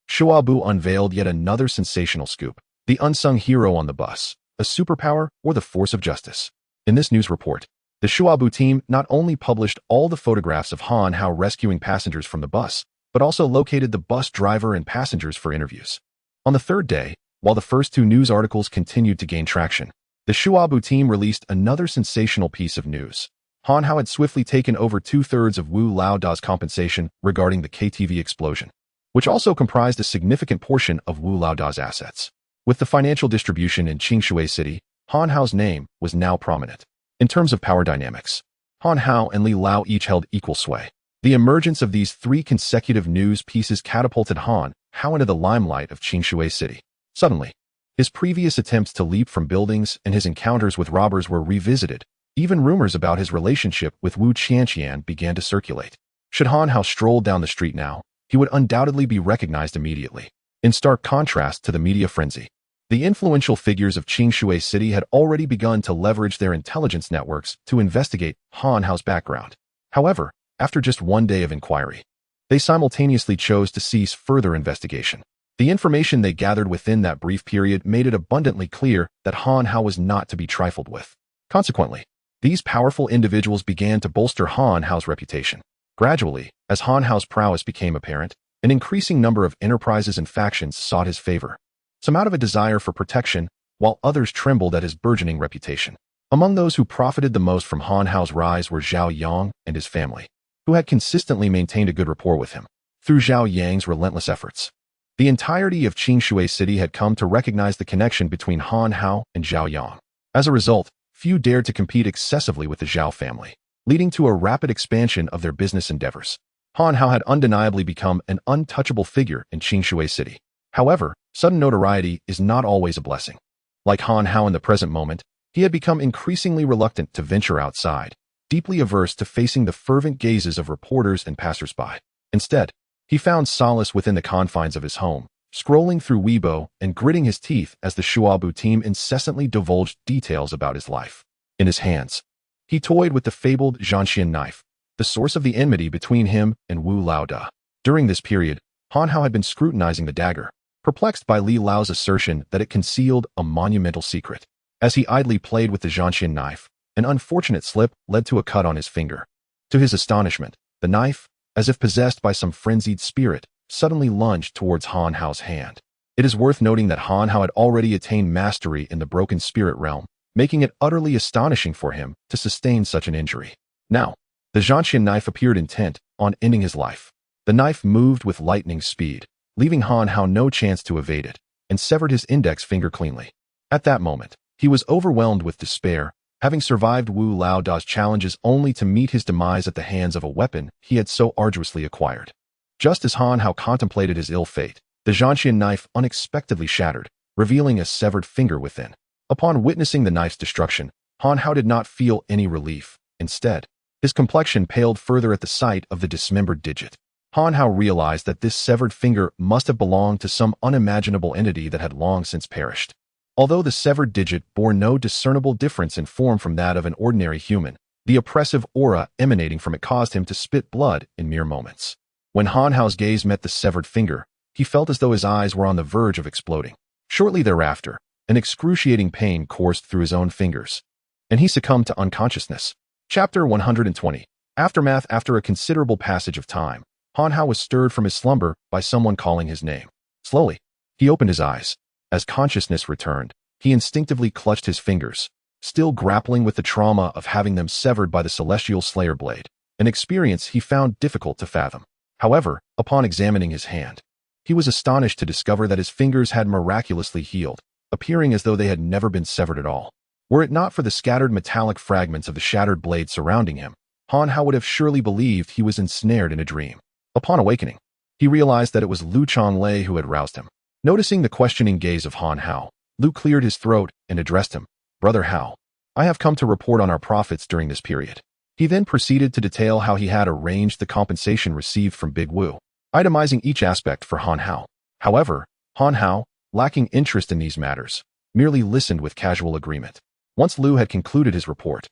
Shuabu unveiled yet another sensational scoop: the unsung hero on the bus, a superpower or the force of justice. In this news report, the Shuabu team not only published all the photographs of Han Hao rescuing passengers from the bus, but also located the bus driver and passengers for interviews. On the third day, while the first two news articles continued to gain traction, the Shuabu team released another sensational piece of news. Han Hao had swiftly taken over 2/3 of Wu Laoda's compensation regarding the KTV explosion, which also comprised a significant portion of Wu Laoda's assets. With the financial distribution in Qing Shui City, Han Hao's name was now prominent. In terms of power dynamics, Han Hao and Li Lao each held equal sway. The emergence of these 3 consecutive news pieces catapulted Han Hao into the limelight of Qing Shui City. Suddenly, his previous attempts to leap from buildings and his encounters with robbers were revisited. Even rumors about his relationship with Wu Qianqian began to circulate. Should Han Hao stroll down the street now, he would undoubtedly be recognized immediately. In stark contrast to the media frenzy, the influential figures of Qingshui City had already begun to leverage their intelligence networks to investigate Han Hao's background. However, after just one day of inquiry, they simultaneously chose to cease further investigation. The information they gathered within that brief period made it abundantly clear that Han Hao was not to be trifled with. Consequently, these powerful individuals began to bolster Han Hao's reputation. Gradually, as Han Hao's prowess became apparent, an increasing number of enterprises and factions sought his favor, some out of a desire for protection, while others trembled at his burgeoning reputation. Among those who profited the most from Han Hao's rise were Zhao Yang and his family, who had consistently maintained a good rapport with him. Through Zhao Yang's relentless efforts, the entirety of Qingshui City had come to recognize the connection between Han Hao and Zhao Yang. As a result, few dared to compete excessively with the Zhao family, leading to a rapid expansion of their business endeavors. Han Hao had undeniably become an untouchable figure in Qingshui City. However, sudden notoriety is not always a blessing. Like Han Hao in the present moment, he had become increasingly reluctant to venture outside, deeply averse to facing the fervent gazes of reporters and passersby. Instead, he found solace within the confines of his home, scrolling through Weibo and gritting his teeth as the Shuabu team incessantly divulged details about his life. In his hands, he toyed with the fabled Zhanxian knife, the source of the enmity between him and Wu Laoda. During this period, Han Hao had been scrutinizing the dagger, perplexed by Li Lao's assertion that it concealed a monumental secret. As he idly played with the Zhanxian knife, an unfortunate slip led to a cut on his finger. To his astonishment, the knife, as if possessed by some frenzied spirit, suddenly lunged towards Han Hao's hand. It is worth noting that Han Hao had already attained mastery in the broken spirit realm, making it utterly astonishing for him to sustain such an injury. Now, the Zhanxian knife appeared intent on ending his life. The knife moved with lightning speed, leaving Han Hao no chance to evade it, and severed his index finger cleanly. At that moment, he was overwhelmed with despair, having survived Wu Laoda's challenges only to meet his demise at the hands of a weapon he had so arduously acquired. Just as Han Hao contemplated his ill fate, the Zhanxian knife unexpectedly shattered, revealing a severed finger within. Upon witnessing the knife's destruction, Han Hao did not feel any relief. Instead, his complexion paled further at the sight of the dismembered digit. Han Hao realized that this severed finger must have belonged to some unimaginable entity that had long since perished. Although the severed digit bore no discernible difference in form from that of an ordinary human, the oppressive aura emanating from it caused him to spit blood in mere moments. When Han Hao's gaze met the severed finger, he felt as though his eyes were on the verge of exploding. Shortly thereafter, an excruciating pain coursed through his own fingers, and he succumbed to unconsciousness. Chapter 120. Aftermath. After a considerable passage of time, Han Hao was stirred from his slumber by someone calling his name. Slowly, he opened his eyes. As consciousness returned, he instinctively clutched his fingers, still grappling with the trauma of having them severed by the celestial slayer blade, an experience he found difficult to fathom. However, upon examining his hand, he was astonished to discover that his fingers had miraculously healed, appearing as though they had never been severed at all. Were it not for the scattered metallic fragments of the shattered blade surrounding him, Han Hao would have surely believed he was ensnared in a dream. Upon awakening, he realized that it was Lu Chonglei who had roused him. Noticing the questioning gaze of Han Hao, Lu cleared his throat and addressed him. "Brother Hao, I have come to report on our profits during this period." He then proceeded to detail how he had arranged the compensation received from Big Wu, itemizing each aspect for Han Hao. However, Han Hao, lacking interest in these matters, merely listened with casual agreement. Once Lu had concluded his report,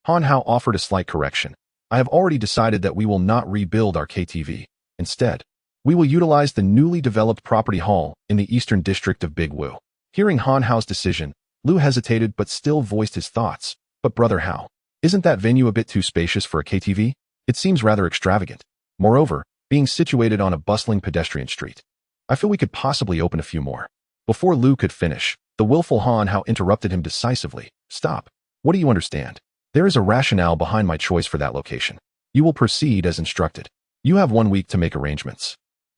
Han Hao offered a slight correction. "I have already decided that we will not rebuild our KTV. Instead, we will utilize the newly developed property hall in the eastern district of Big Wu." Hearing Han Hao's decision, Lu hesitated but still voiced his thoughts. "But Brother Hao, isn't that venue a bit too spacious for a KTV? It seems rather extravagant. Moreover, being situated on a bustling pedestrian street, I feel we could possibly open a few more." Before Lu could finish, the willful Han Hao interrupted him decisively. "Stop. What do you understand? There is a rationale behind my choice for that location. You will proceed as instructed. You have 1 week to make arrangements,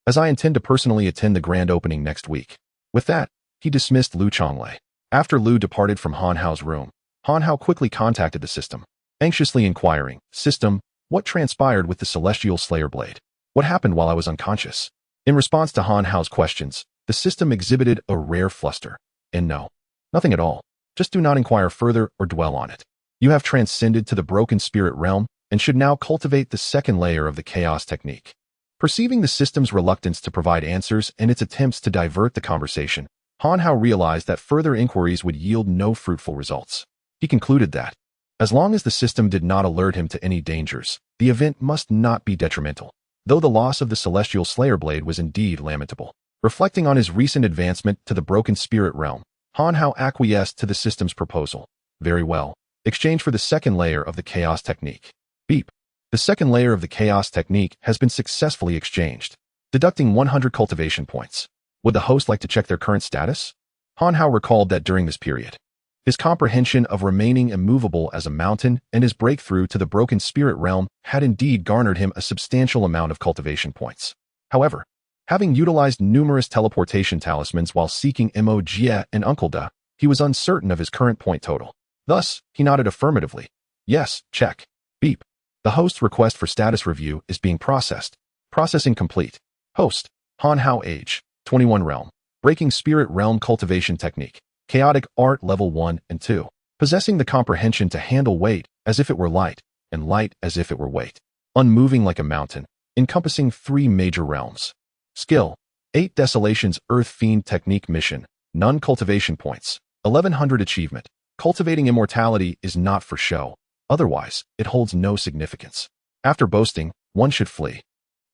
as I intend to personally attend the grand opening next week." With that, he dismissed Lu Chonglei. After Lu departed from Han Hao's room, Han Hao quickly contacted the system, anxiously inquiring, "System, what transpired with the celestial slayer blade? What happened while I was unconscious?" In response to Han Hao's questions, the system exhibited a rare fluster. "And no, nothing at all. Just do not inquire further or dwell on it. You have transcended to the broken spirit realm and should now cultivate the second layer of the chaos technique." Perceiving the system's reluctance to provide answers and its attempts to divert the conversation, Han Hao realized that further inquiries would yield no fruitful results. He concluded that, as long as the system did not alert him to any dangers, the event must not be detrimental, though the loss of the Celestial Slayer Blade was indeed lamentable. Reflecting on his recent advancement to the Broken Spirit Realm, Han Hao acquiesced to the system's proposal. Very well. Exchange for the second layer of the Chaos Technique. Beep. The second layer of the Chaos Technique has been successfully exchanged, deducting 100 cultivation points. Would the host like to check their current status? Han Hao recalled that during this period, his comprehension of remaining immovable as a mountain and his breakthrough to the Broken Spirit Realm had indeed garnered him a substantial amount of cultivation points. However, having utilized numerous teleportation talismans while seeking Mo Jie and Uncle Da, he was uncertain of his current point total. Thus, he nodded affirmatively. Yes, check. Beep. The host's request for status review is being processed. Processing complete. Host, Han Hao Age, 21 Realm. Breaking Spirit Realm Cultivation Technique. Chaotic Art Level 1 and 2. Possessing the comprehension to handle weight as if it were light, and light as if it were weight. Unmoving like a mountain, encompassing 3 major realms. Skill, 8 Desolations Earth Fiend Technique Mission, none cultivation points, 1100 Achievement. Cultivating immortality is not for show, otherwise it holds no significance. After boasting, one should flee.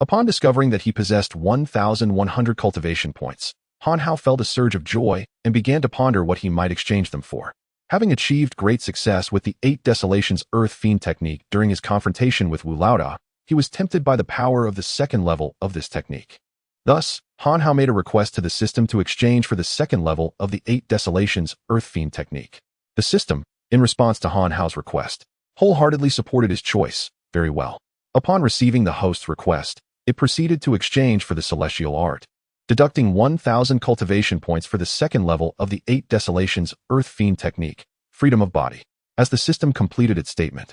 Upon discovering that he possessed 1,100 cultivation points, Han Hao felt a surge of joy and began to ponder what he might exchange them for. Having achieved great success with the 8 Desolations Earth Fiend technique during his confrontation with Wu Laoda, he was tempted by the power of the second level of this technique. Thus, Han Hao made a request to the system to exchange for the second level of the 8 Desolations Earth Fiend technique. The system, in response to Han Hao's request, wholeheartedly supported his choice. Very well. Upon receiving the host's request, it proceeded to exchange for the celestial art, deducting 1,000 cultivation points for the second level of the 8 Desolations Earth Fiend technique, freedom of body. As the system completed its statement,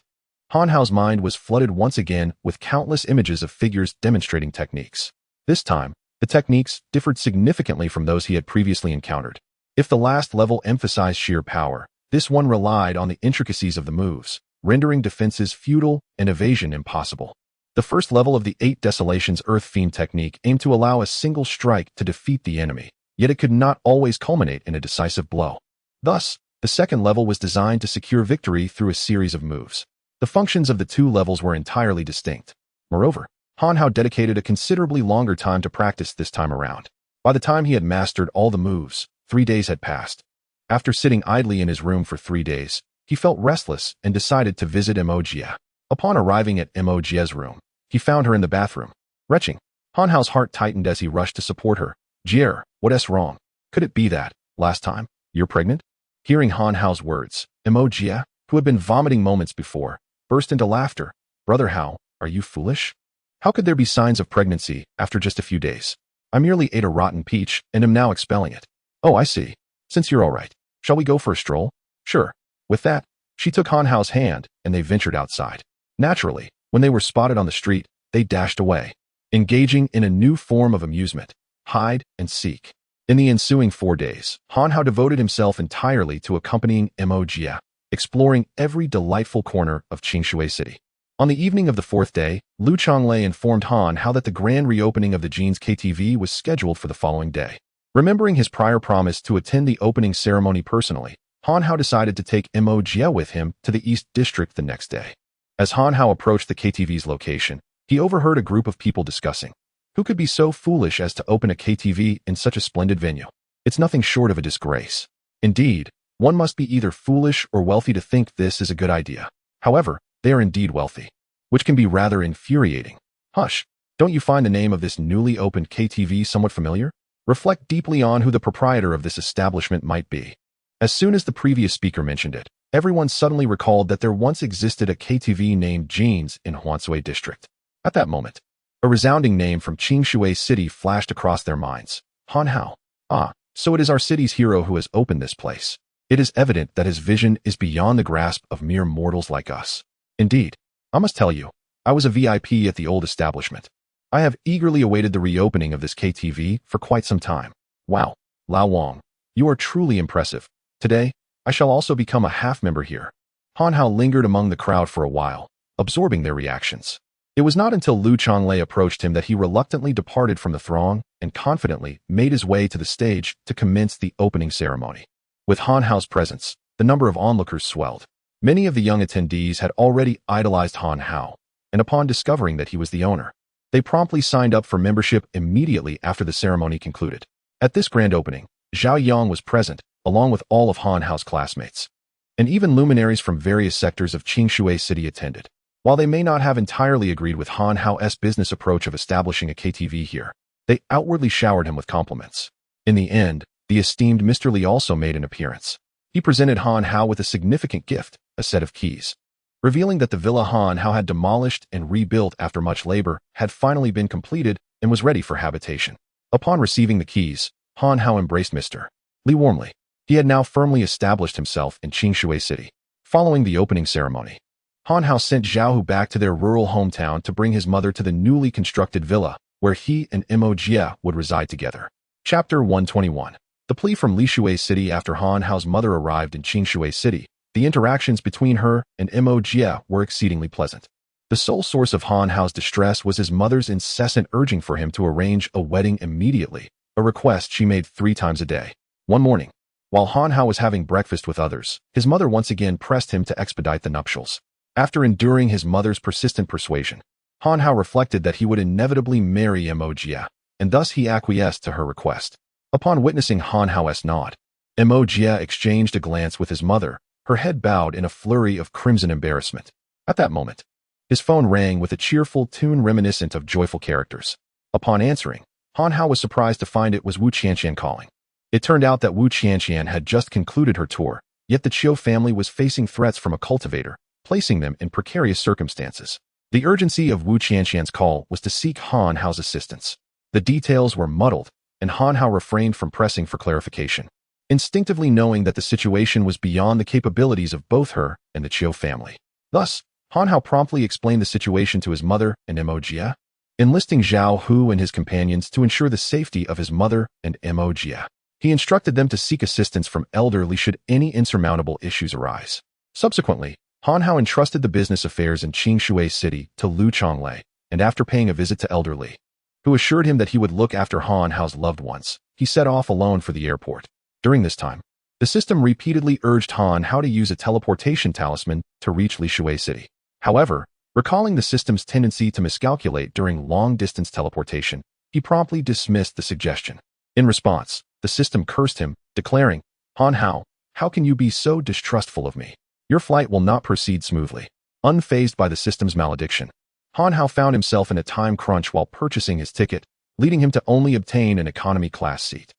Han Hao's mind was flooded once again with countless images of figures demonstrating techniques. This time, the techniques differed significantly from those he had previously encountered. If the last level emphasized sheer power, this one relied on the intricacies of the moves, rendering defenses futile and evasion impossible. The first level of the 8 Desolations Earth Fiend technique aimed to allow a single strike to defeat the enemy, yet it could not always culminate in a decisive blow. Thus, the second level was designed to secure victory through a series of moves. The functions of the 2 levels were entirely distinct. Moreover, Han Hao dedicated a considerably longer time to practice this time around. By the time he had mastered all the moves, 3 days had passed. After sitting idly in his room for 3 days, he felt restless and decided to visit Mo Jie. Upon arriving at Mo Jie's room, he found her in the bathroom, retching. Han Hao's heart tightened as he rushed to support her. Jie, what's wrong? Could it be that, last time, you're pregnant? Hearing Han Hao's words, Mo Jie, who had been vomiting moments before, burst into laughter. Brother Hao, are you foolish? How could there be signs of pregnancy after just a few days? I merely ate a rotten peach and am now expelling it. Oh, I see. Since you're all right, shall we go for a stroll? Sure. With that, she took Han Hao's hand and they ventured outside. Naturally, when they were spotted on the street, they dashed away, engaging in a new form of amusement, hide and seek. In the ensuing 4 days, Han Hao devoted himself entirely to accompanying Mo Jie, exploring every delightful corner of Qingshui City. On the evening of the 4th day, Lu Chonglei informed Han Hao that the grand reopening of the Jeans KTV was scheduled for the following day. Remembering his prior promise to attend the opening ceremony personally, Han Hao decided to take Mo Jie with him to the East District the next day. As Han Hao approached the KTV's location, he overheard a group of people discussing, who could be so foolish as to open a KTV in such a splendid venue? It's nothing short of a disgrace. Indeed, one must be either foolish or wealthy to think this is a good idea. However, they are indeed wealthy, which can be rather infuriating. Hush, don't you find the name of this newly opened KTV somewhat familiar? Reflect deeply on who the proprietor of this establishment might be. As soon as the previous speaker mentioned it, everyone suddenly recalled that there once existed a KTV named Jeans in Huansui District. At that moment, a resounding name from Qingshui City flashed across their minds. Han Hao. Ah, so it is our city's hero who has opened this place. It is evident that his vision is beyond the grasp of mere mortals like us. Indeed, I must tell you, I was a VIP at the old establishment. I have eagerly awaited the reopening of this KTV for quite some time. Wow, Lao Wang, you are truly impressive. Today, I shall also become a half-member here. Han Hao lingered among the crowd for a while, absorbing their reactions. It was not until Lu Chonglei approached him that he reluctantly departed from the throng and confidently made his way to the stage to commence the opening ceremony. With Han Hao's presence, the number of onlookers swelled. Many of the young attendees had already idolized Han Hao, and upon discovering that he was the owner, they promptly signed up for membership immediately after the ceremony concluded. At this grand opening, Zhao Yang was present, along with all of Han Hao's classmates. And even luminaries from various sectors of Qingshui City attended. While they may not have entirely agreed with Han Hao's business approach of establishing a KTV here, they outwardly showered him with compliments. In the end, the esteemed Mr. Li also made an appearance. He presented Han Hao with a significant gift, a set of keys, revealing that the villa Han Hao had demolished and rebuilt after much labor had finally been completed and was ready for habitation. Upon receiving the keys, Han Hao embraced Mr. Li warmly. He had now firmly established himself in Qingshui City. Following the opening ceremony, Han Hao sent Zhao Hu back to their rural hometown to bring his mother to the newly constructed villa, where he and Mo Jie would reside together. Chapter 121. The plea from Lishui City. After Han Hao's mother arrived in Qingshui City, the interactions between her and Mo Jie were exceedingly pleasant. The sole source of Han Hao's distress was his mother's incessant urging for him to arrange a wedding immediately, a request she made 3 times a day. One morning, while Han Hao was having breakfast with others, his mother once again pressed him to expedite the nuptials. After enduring his mother's persistent persuasion, Han Hao reflected that he would inevitably marry Mo Jie, and thus he acquiesced to her request. Upon witnessing Han Hao's nod, Mo Jie exchanged a glance with his mother, her head bowed in a flurry of crimson embarrassment. At that moment, his phone rang with a cheerful tune reminiscent of joyful characters. Upon answering, Han Hao was surprised to find it was Wu Qianqian calling. It turned out that Wu Qianqian had just concluded her tour, yet the Qiu family was facing threats from a cultivator, placing them in precarious circumstances. The urgency of Wu Qianqian's call was to seek Han Hao's assistance. The details were muddled, and Han Hao refrained from pressing for clarification, instinctively knowing that the situation was beyond the capabilities of both her and the Qiu family. Thus, Han Hao promptly explained the situation to his mother and Mo Jie, enlisting Zhao Hu and his companions to ensure the safety of his mother and Mo Jie. He instructed them to seek assistance from Elder Li should any insurmountable issues arise. Subsequently, Han Hao entrusted the business affairs in Qingshui City to Lu Chonglei, and after paying a visit to Elder Li, who assured him that he would look after Han Hao's loved ones, he set off alone for the airport. During this time, the system repeatedly urged Han Hao to use a teleportation talisman to reach Lishui City. However, recalling the system's tendency to miscalculate during long-distance teleportation, he promptly dismissed the suggestion. In response, the system cursed him, declaring, "Han Hao, how can you be so distrustful of me? Your flight will not proceed smoothly." Unfazed by the system's malediction, Han Hao found himself in a time crunch while purchasing his ticket, leading him to only obtain an economy-class seat.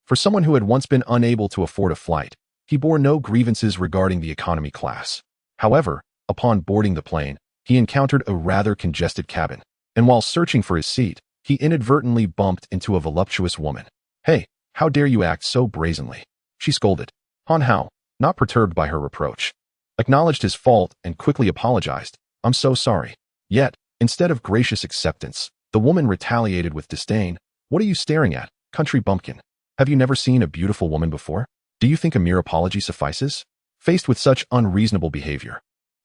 For someone who had once been unable to afford a flight, he bore no grievances regarding the economy class. However, upon boarding the plane, he encountered a rather congested cabin, and while searching for his seat, he inadvertently bumped into a voluptuous woman. "Hey, how dare you act so brazenly?" she scolded. Han Hao, not perturbed by her reproach, acknowledged his fault and quickly apologized. "I'm so sorry." Yet, instead of gracious acceptance, the woman retaliated with disdain. "What are you staring at, country bumpkin? Have you never seen a beautiful woman before? Do you think a mere apology suffices?" Faced with such unreasonable behavior,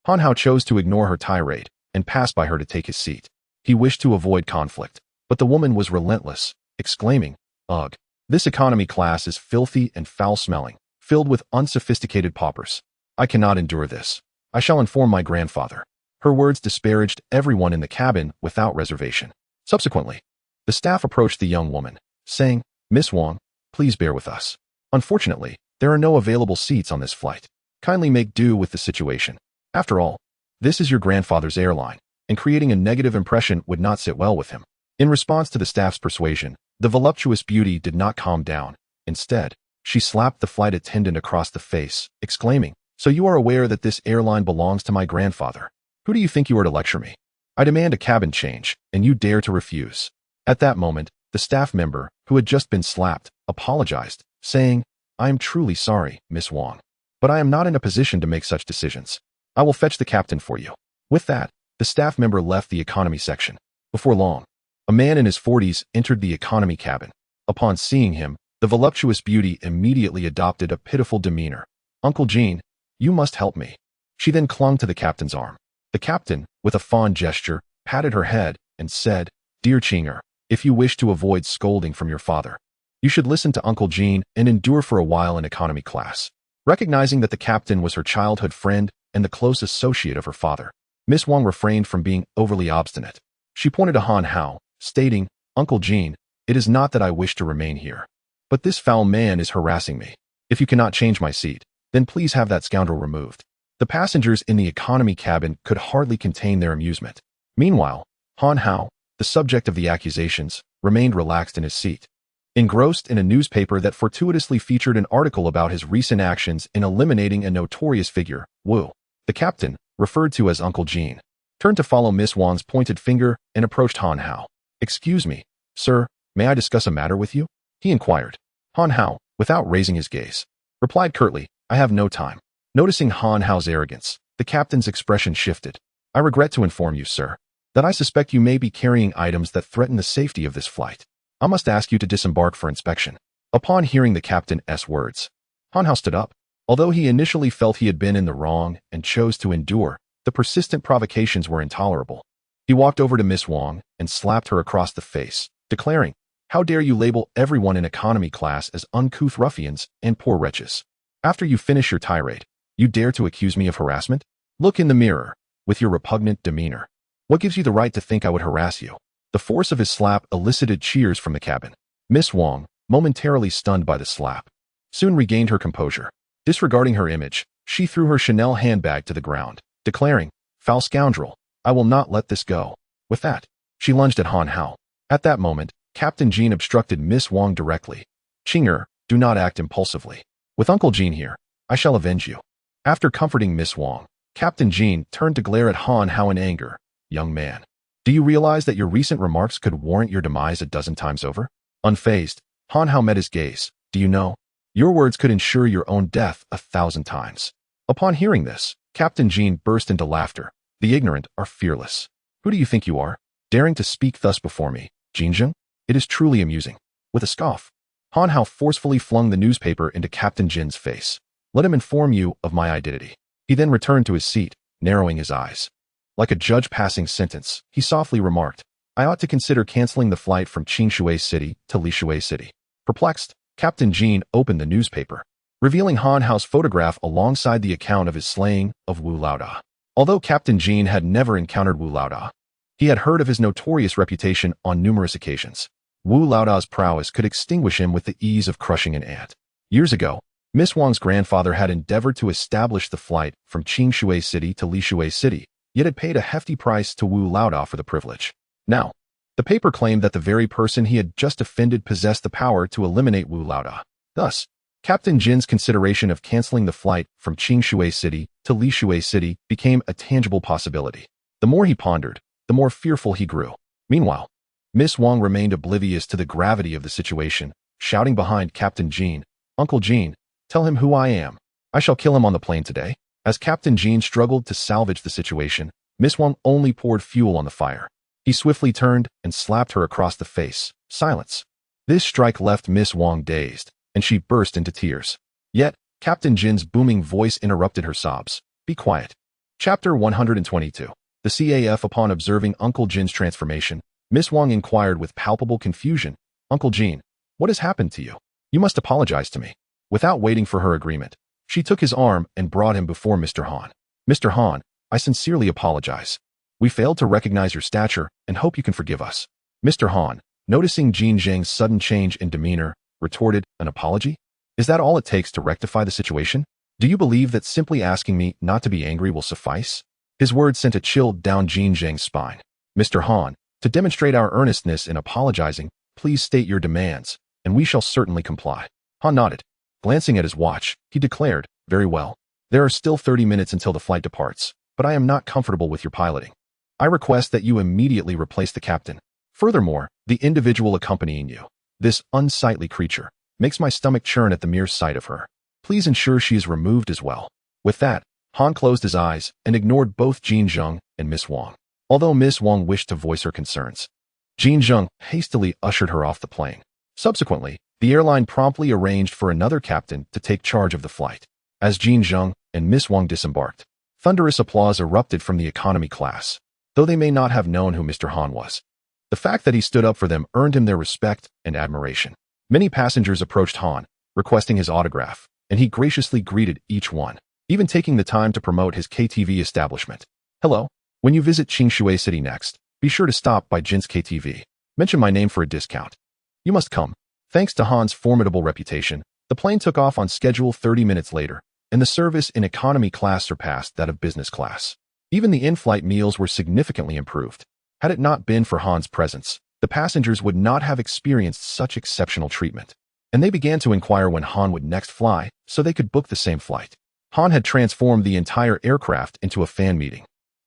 Han Hao chose to ignore her tirade and pass by her to take his seat. He wished to avoid conflict, but the woman was relentless, exclaiming, "Ugh, this economy class is filthy and foul-smelling, filled with unsophisticated paupers. I cannot endure this. I shall inform my grandfather." Her words disparaged everyone in the cabin without reservation. Subsequently, the staff approached the young woman, saying, "Miss Wang, please bear with us. Unfortunately, there are no available seats on this flight. Kindly make do with the situation. After all, this is your grandfather's airline, and creating a negative impression would not sit well with him." In response to the staff's persuasion, the voluptuous beauty did not calm down. Instead, she slapped the flight attendant across the face, exclaiming, "So you are aware that this airline belongs to my grandfather? Who do you think you are to lecture me? I demand a cabin change, and you dare to refuse." At that moment, the staff member, who had just been slapped, apologized, saying, "I am truly sorry, Miss Wang, but I am not in a position to make such decisions. I will fetch the captain for you." With that, the staff member left the economy section. Before long, a man in his 40s entered the economy cabin. Upon seeing him, the voluptuous beauty immediately adopted a pitiful demeanor. "Uncle Jean, you must help me." She then clung to the captain's arm. The captain, with a fond gesture, patted her head, and said, "Dear Chinger, if you wish to avoid scolding from your father, you should listen to Uncle Jean and endure for a while in economy class." Recognizing that the captain was her childhood friend and the close associate of her father, Miss Wang refrained from being overly obstinate. She pointed to Han Hao, stating, "Uncle Jean, it is not that I wish to remain here, but this foul man is harassing me. If you cannot change my seat, then please have that scoundrel removed." The passengers in the economy cabin could hardly contain their amusement. Meanwhile, Han Hao, the subject of the accusations, remained relaxed in his seat, engrossed in a newspaper that fortuitously featured an article about his recent actions in eliminating a notorious figure, Wu. The captain, referred to as Uncle Jean, turned to follow Miss Wang's pointed finger and approached Han Hao. "Excuse me, sir, may I discuss a matter with you?" he inquired. Han Hao, without raising his gaze, replied curtly, "I have no time." Noticing Han Hao's arrogance, the captain's expression shifted. "I regret to inform you, sir, that I suspect you may be carrying items that threaten the safety of this flight. I must ask you to disembark for inspection." Upon hearing the captain's words, Han Hao stood up. Although he initially felt he had been in the wrong and chose to endure, the persistent provocations were intolerable. He walked over to Miss Wang and slapped her across the face, declaring, "How dare you label everyone in economy class as uncouth ruffians and poor wretches? After you finish your tirade, you dare to accuse me of harassment? Look in the mirror, with your repugnant demeanor. What gives you the right to think I would harass you?" The force of his slap elicited cheers from the cabin. Miss Wang, momentarily stunned by the slap, soon regained her composure. Disregarding her image, she threw her Chanel handbag to the ground, declaring, "Foul scoundrel, I will not let this go." With that, she lunged at Han Hao. At that moment, Captain Jean obstructed Miss Wang directly. "Chinger, do not act impulsively. With Uncle Jean here, I shall avenge you." After comforting Miss Wang, Captain Jean turned to glare at Han Hao in anger. "Young man, do you realize that your recent remarks could warrant your demise a dozen times over?" Unfazed, Han Hao met his gaze. "Do you know? Your words could ensure your own death 1,000 times." Upon hearing this, Captain Jean burst into laughter. "The ignorant are fearless. Who do you think you are, daring to speak thus before me, Jinzheng? It is truly amusing." With a scoff, Han Hao forcefully flung the newspaper into Captain Jin's face. "Let him inform you of my identity." He then returned to his seat, narrowing his eyes. Like a judge passing sentence, he softly remarked, "I ought to consider canceling the flight from Qingshui City to Lishui City." Perplexed, Captain Jean opened the newspaper, revealing Han Hao's photograph alongside the account of his slaying of Wu Laoda. Although Captain Jean had never encountered Wu Laoda, he had heard of his notorious reputation on numerous occasions. Wu Laoda's prowess could extinguish him with the ease of crushing an ant. Years ago, Miss Wang's grandfather had endeavored to establish the flight from Qingshui City to Lishui City, yet had paid a hefty price to Wu Laoda for the privilege. Now, the paper claimed that the very person he had just offended possessed the power to eliminate Wu Laoda. Thus, Captain Jin's consideration of canceling the flight from Qingshui City to Lishui City became a tangible possibility. The more he pondered, the more fearful he grew. Meanwhile, Miss Wang remained oblivious to the gravity of the situation, shouting behind Captain Jean, "Uncle Jean, tell him who I am. I shall kill him on the plane today." As Captain Jean struggled to salvage the situation, Miss Wang only poured fuel on the fire. He swiftly turned and slapped her across the face. Silence. This strike left Miss Wang dazed, and she burst into tears. Yet, Captain Jin's booming voice interrupted her sobs. "Be quiet." Chapter 122. The CAF. Upon observing Uncle Jin's transformation, Miss Wang inquired with palpable confusion, "Uncle Jean, what has happened to you? You must apologize to me." Without waiting for her agreement, she took his arm and brought him before Mr. Han. "Mr. Han, I sincerely apologize. We failed to recognize your stature and hope you can forgive us." Mr. Han, noticing Jin Zheng's sudden change in demeanor, retorted, "An apology? Is that all it takes to rectify the situation? Do you believe that simply asking me not to be angry will suffice?" His words sent a chill down Jin Zheng's spine. "Mr. Han, to demonstrate our earnestness in apologizing, please state your demands, and we shall certainly comply." Han nodded. Glancing at his watch, he declared, "Very well. There are still 30 minutes until the flight departs, but I am not comfortable with your piloting. I request that you immediately replace the captain. Furthermore, the individual accompanying you, this unsightly creature, makes my stomach churn at the mere sight of her. Please ensure she is removed as well." With that, Han closed his eyes and ignored both Jin Zheng and Miss Wang. Although Miss Wang wished to voice her concerns, Jin Zheng hastily ushered her off the plane. Subsequently, the airline promptly arranged for another captain to take charge of the flight. As Jin Zheng and Miss Wang disembarked, thunderous applause erupted from the economy class. though they may not have known who Mr. Han was. The fact that he stood up for them earned him their respect and admiration. Many passengers approached Han, requesting his autograph, and he graciously greeted each one, even taking the time to promote his KTV establishment. Hello, when you visit Qingshui City next, be sure to stop by Jin's KTV. Mention my name for a discount. You must come. Thanks to Han's formidable reputation, the plane took off on schedule 30 minutes later, and the service in economy class surpassed that of business class. Even the in-flight meals were significantly improved. Had it not been for Han's presence, the passengers would not have experienced such exceptional treatment. And they began to inquire when Han would next fly, so they could book the same flight. Han had transformed the entire aircraft into a fan meeting,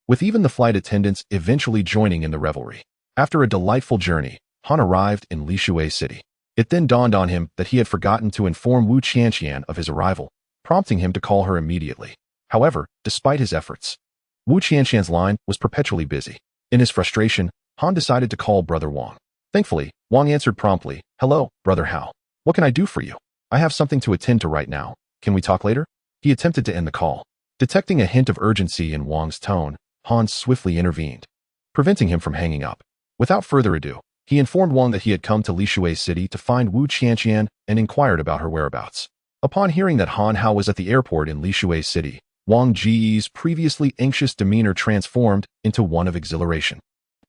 with even the flight attendants eventually joining in the revelry. After a delightful journey, Han arrived in Lishui City. It then dawned on him that he had forgotten to inform Wu Qianqian of his arrival, prompting him to call her immediately. However, despite his efforts, Wu Qianqian's line was perpetually busy. In his frustration, Han decided to call Brother Wang. Thankfully, Wang answered promptly, "Hello, Brother Hao. What can I do for you? I have something to attend to right now. Can we talk later?" He attempted to end the call. Detecting a hint of urgency in Wang's tone, Han swiftly intervened, preventing him from hanging up. Without further ado, he informed Wang that he had come to Lishui City to find Wu Qianqian and inquired about her whereabouts. Upon hearing that Han Hao was at the airport in Lishui City, Wang Ji's previously anxious demeanor transformed into one of exhilaration.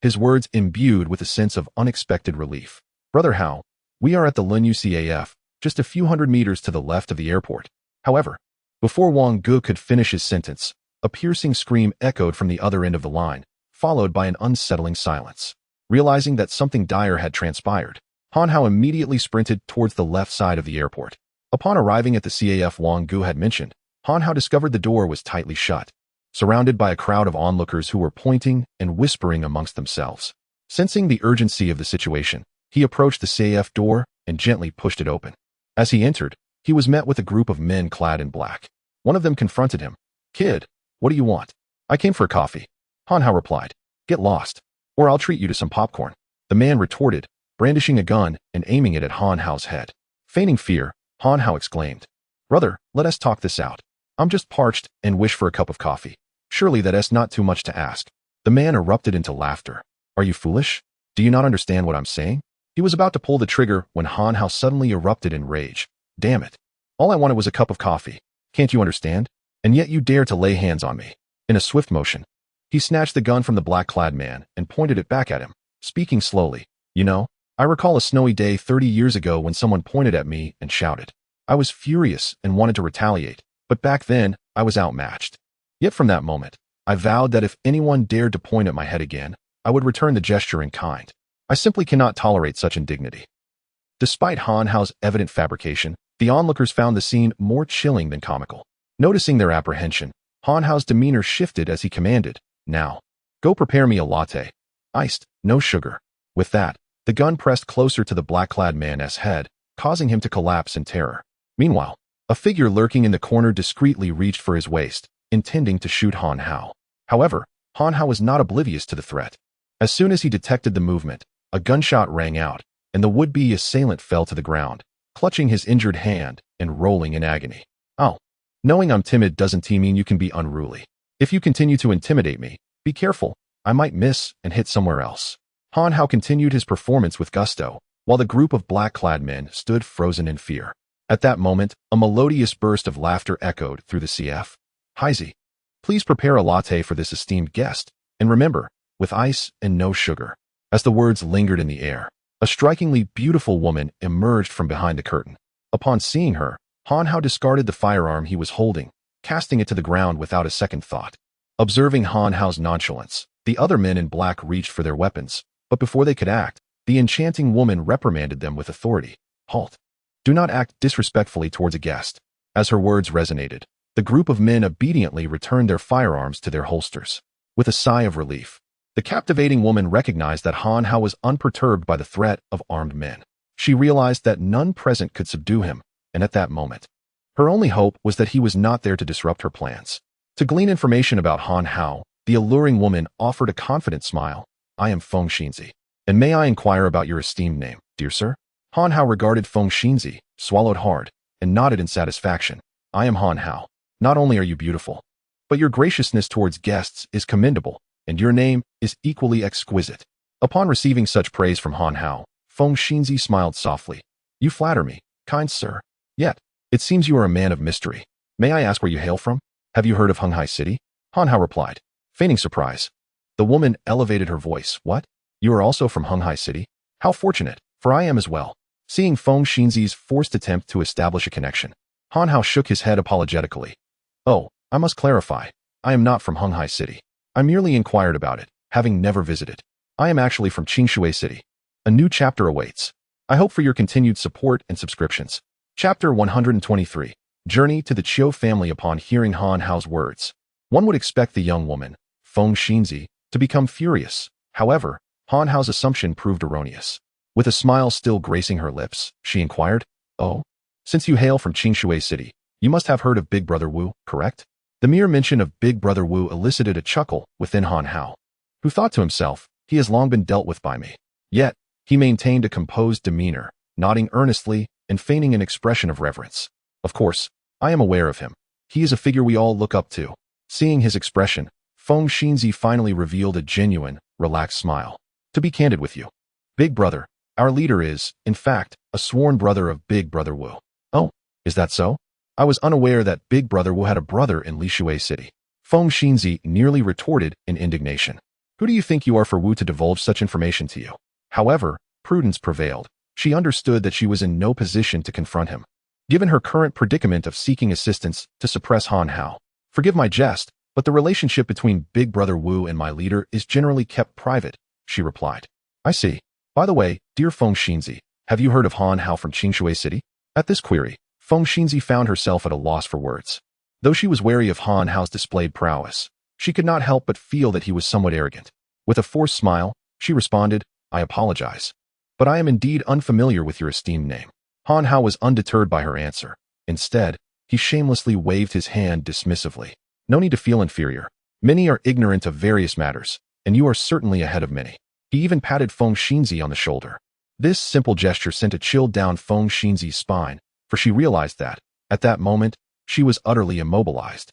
His words imbued with a sense of unexpected relief. "Brother Hao, we are at the Linyu CAF, just a few hundred meters to the left of the airport." However, before Wang Gu could finish his sentence, a piercing scream echoed from the other end of the line, followed by an unsettling silence. Realizing that something dire had transpired, Han Hao immediately sprinted towards the left side of the airport. Upon arriving at the CAF Wang Gu had mentioned, Han Hao discovered the door was tightly shut, surrounded by a crowd of onlookers who were pointing and whispering amongst themselves. Sensing the urgency of the situation, he approached the CAF door and gently pushed it open. As he entered, he was met with a group of men clad in black. One of them confronted him. "Kid, what do you want?" "I came for a coffee." Han Hao replied. "Get lost, or I'll treat you to some popcorn." The man retorted, brandishing a gun and aiming it at Han Hao's head. Feigning fear, Han Hao exclaimed, "Brother, let us talk this out. I'm just parched and wish for a cup of coffee. Surely that's not too much to ask." The man erupted into laughter. "Are you foolish? Do you not understand what I'm saying?" He was about to pull the trigger when Han Hao suddenly erupted in rage. "Damn it. All I wanted was a cup of coffee. Can't you understand? And yet you dare to lay hands on me." In a swift motion, he snatched the gun from the black-clad man and pointed it back at him, speaking slowly. "You know, I recall a snowy day 30 years ago when someone pointed at me and shouted. I was furious and wanted to retaliate, but back then, I was outmatched. Yet from that moment, I vowed that if anyone dared to point at my head again, I would return the gesture in kind. I simply cannot tolerate such indignity." Despite Han Hao's evident fabrication, the onlookers found the scene more chilling than comical. Noticing their apprehension, Han Hao's demeanor shifted as he commanded, "Now, go prepare me a latte. Iced, no sugar." With that, the gun pressed closer to the black-clad man's head, causing him to collapse in terror. Meanwhile, a figure lurking in the corner discreetly reached for his waist, intending to shoot Han Hao. However, Han Hao was not oblivious to the threat. As soon as he detected the movement, a gunshot rang out, and the would-be assailant fell to the ground, clutching his injured hand and rolling in agony. "Oh, knowing I'm timid doesn't mean you can be unruly. If you continue to intimidate me, be careful, I might miss and hit somewhere else." Han Hao continued his performance with gusto, while the group of black-clad men stood frozen in fear. At that moment, a melodious burst of laughter echoed through the CF. "Heisey, please prepare a latte for this esteemed guest, and remember, with ice and no sugar." As the words lingered in the air, a strikingly beautiful woman emerged from behind the curtain. Upon seeing her, Han Hao discarded the firearm he was holding, casting it to the ground without a second thought. Observing Han Hao's nonchalance, the other men in black reached for their weapons, but before they could act, the enchanting woman reprimanded them with authority. "Halt. Do not act disrespectfully towards a guest." As her words resonated, the group of men obediently returned their firearms to their holsters. With a sigh of relief, the captivating woman recognized that Han Hao was unperturbed by the threat of armed men. She realized that none present could subdue him, and at that moment, her only hope was that he was not there to disrupt her plans. To glean information about Han Hao, the alluring woman offered a confident smile. "I am Feng Yutian, and may I inquire about your esteemed name, dear sir?" Han Hao regarded Feng Yutian, swallowed hard, and nodded in satisfaction. "I am Han Hao. Not only are you beautiful, but your graciousness towards guests is commendable. and your name is equally exquisite." Upon receiving such praise from Han Hao, Feng Yutian smiled softly. "You flatter me, kind sir. Yet, it seems you are a man of mystery. May I ask where you hail from? Have you heard of Henghai City?" Han Hao replied, feigning surprise. The woman elevated her voice. "What? You are also from Henghai City? How fortunate, for I am as well." Seeing Feng Yutian's forced attempt to establish a connection, Han Hao shook his head apologetically. "Oh, I must clarify. I am not from Henghai City. I merely inquired about it, having never visited. I am actually from Qingshui City. A new chapter awaits. I hope for your continued support and subscriptions." Chapter 123. Journey to the Chiu family. Upon hearing Han Hao's words, one would expect the young woman, Feng Yutian, to become furious. However, Han Hao's assumption proved erroneous. With a smile still gracing her lips, she inquired, "Oh, since you hail from Qingshui City, you must have heard of Big Brother Wu, correct?" The mere mention of Big Brother Wu elicited a chuckle within Han Hao, who thought to himself, "He has long been dealt with by me." Yet, he maintained a composed demeanor, nodding earnestly and feigning an expression of reverence. "Of course, I am aware of him. He is a figure we all look up to." Seeing his expression, Feng Yutian finally revealed a genuine, relaxed smile. "To be candid with you, Big Brother, our leader is, in fact, a sworn brother of Big Brother Wu." "Oh, is that so? I was unaware that Big Brother Wu had a brother in Lishui City." Feng Yutian nearly retorted in indignation. "Who do you think you are for Wu to divulge such information to you?" However, prudence prevailed. She understood that she was in no position to confront him, given her current predicament of seeking assistance to suppress Han Hao. "Forgive my jest, but the relationship between Big Brother Wu and my leader is generally kept private," she replied. "I see. By the way, dear Feng Yutian, have you heard of Han Hao from Qingshui City?" At this query, Feng Yutian found herself at a loss for words. Though she was wary of Han Hao's displayed prowess, she could not help but feel that he was somewhat arrogant. With a forced smile, she responded, "I apologize, but I am indeed unfamiliar with your esteemed name." Han Hao was undeterred by her answer. Instead, he shamelessly waved his hand dismissively. "No need to feel inferior. Many are ignorant of various matters, and you are certainly ahead of many." He even patted Feng Yutian on the shoulder. This simple gesture sent a chill down Feng Yutian's spine, for she realized that, at that moment, she was utterly immobilized.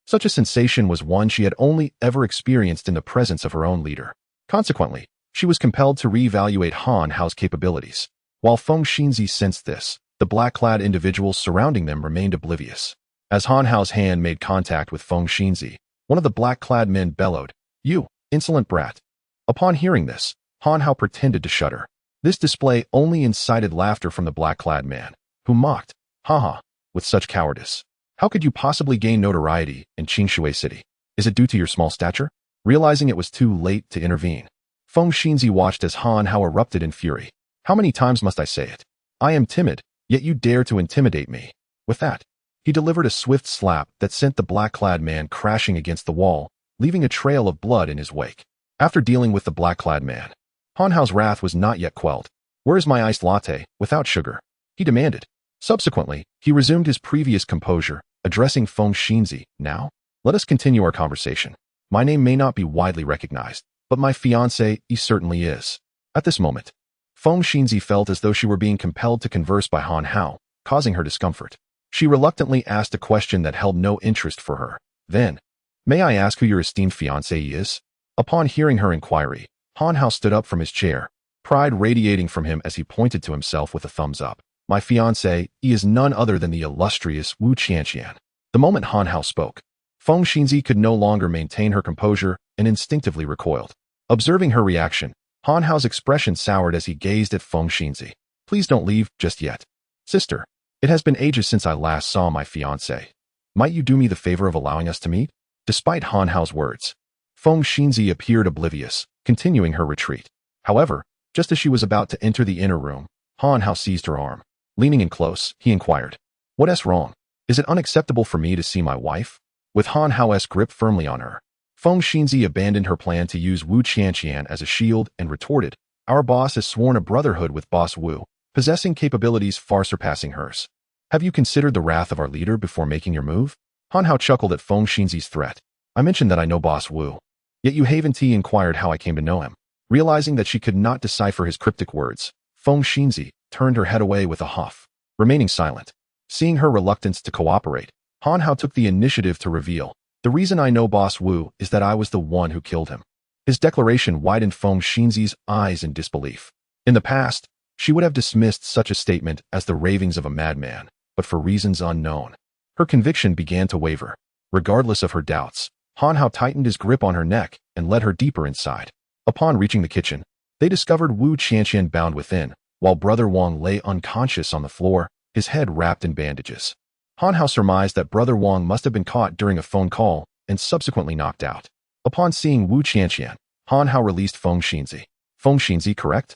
Such a sensation was one she had only ever experienced in the presence of her own leader. Consequently, she was compelled to reevaluate Han Hao's capabilities. While Feng Yutian sensed this, the black-clad individuals surrounding them remained oblivious. As Han Hao's hand made contact with Feng Yutian, one of the black-clad men bellowed, "You, insolent brat." Upon hearing this, Han Hao pretended to shudder. This display only incited laughter from the black-clad man, who mocked, "Haha, with such cowardice. How could you possibly gain notoriety in Qingshui City? Is it due to your small stature?" Realizing it was too late to intervene, Feng Yutian watched as Han Hao erupted in fury. "How many times must I say it? I am timid, yet you dare to intimidate me." With that, he delivered a swift slap that sent the black-clad man crashing against the wall, leaving a trail of blood in his wake. After dealing with the black-clad man, Han Hao's wrath was not yet quelled. "Where is my iced latte, without sugar?" he demanded. Subsequently, he resumed his previous composure, addressing Feng Yutian. "Now, let us continue our conversation. My name may not be widely recognized, but my fiancé certainly is." At this moment, Feng Yutian felt as though she were being compelled to converse by Han Hao, causing her discomfort. She reluctantly asked a question that held no interest for her. Then, "May I ask who your esteemed fiancé is?" Upon hearing her inquiry, Han Hao stood up from his chair, pride radiating from him as he pointed to himself with a thumbs up. "My fiancé, he is none other than the illustrious Wu Qianqian." The moment Han Hao spoke, Feng Yutian could no longer maintain her composure and instinctively recoiled. Observing her reaction, Han Hao's expression soured as he gazed at Feng Yutian. "Please don't leave just yet. Sister, it has been ages since I last saw my fiancé. Might you do me the favor of allowing us to meet?" Despite Han Hao's words, Feng Yutian appeared oblivious, continuing her retreat. However, just as she was about to enter the inner room, Han Hao seized her arm. Leaning in close, he inquired, "What's wrong? Is it unacceptable for me to see my wife?" With Han Hao's grip firmly on her, Feng Yutian abandoned her plan to use Wu Qianqian as a shield and retorted, "Our boss has sworn a brotherhood with Boss Wu, possessing capabilities far surpassing hers. Have you considered the wrath of our leader before making your move?" Han Hao chuckled at Feng Yutian's threat. "I mentioned that I know Boss Wu. Yet you haven't inquired how I came to know him." Realizing that she could not decipher his cryptic words, Feng Yutian turned her head away with a huff, remaining silent. Seeing her reluctance to cooperate, Han Hao took the initiative to reveal, "The reason I know Boss Wu is that I was the one who killed him." His declaration widened Feng Yutian's eyes in disbelief. In the past, she would have dismissed such a statement as the ravings of a madman, but for reasons unknown, her conviction began to waver. Regardless of her doubts, Han Hao tightened his grip on her neck and led her deeper inside. Upon reaching the kitchen, they discovered Wu Qianqian bound within, while Brother Wang lay unconscious on the floor, his head wrapped in bandages. Han Hao surmised that Brother Wang must have been caught during a phone call and subsequently knocked out. Upon seeing Wu Qianqian, Han Hao released Feng Yutian. Feng Yutian, correct?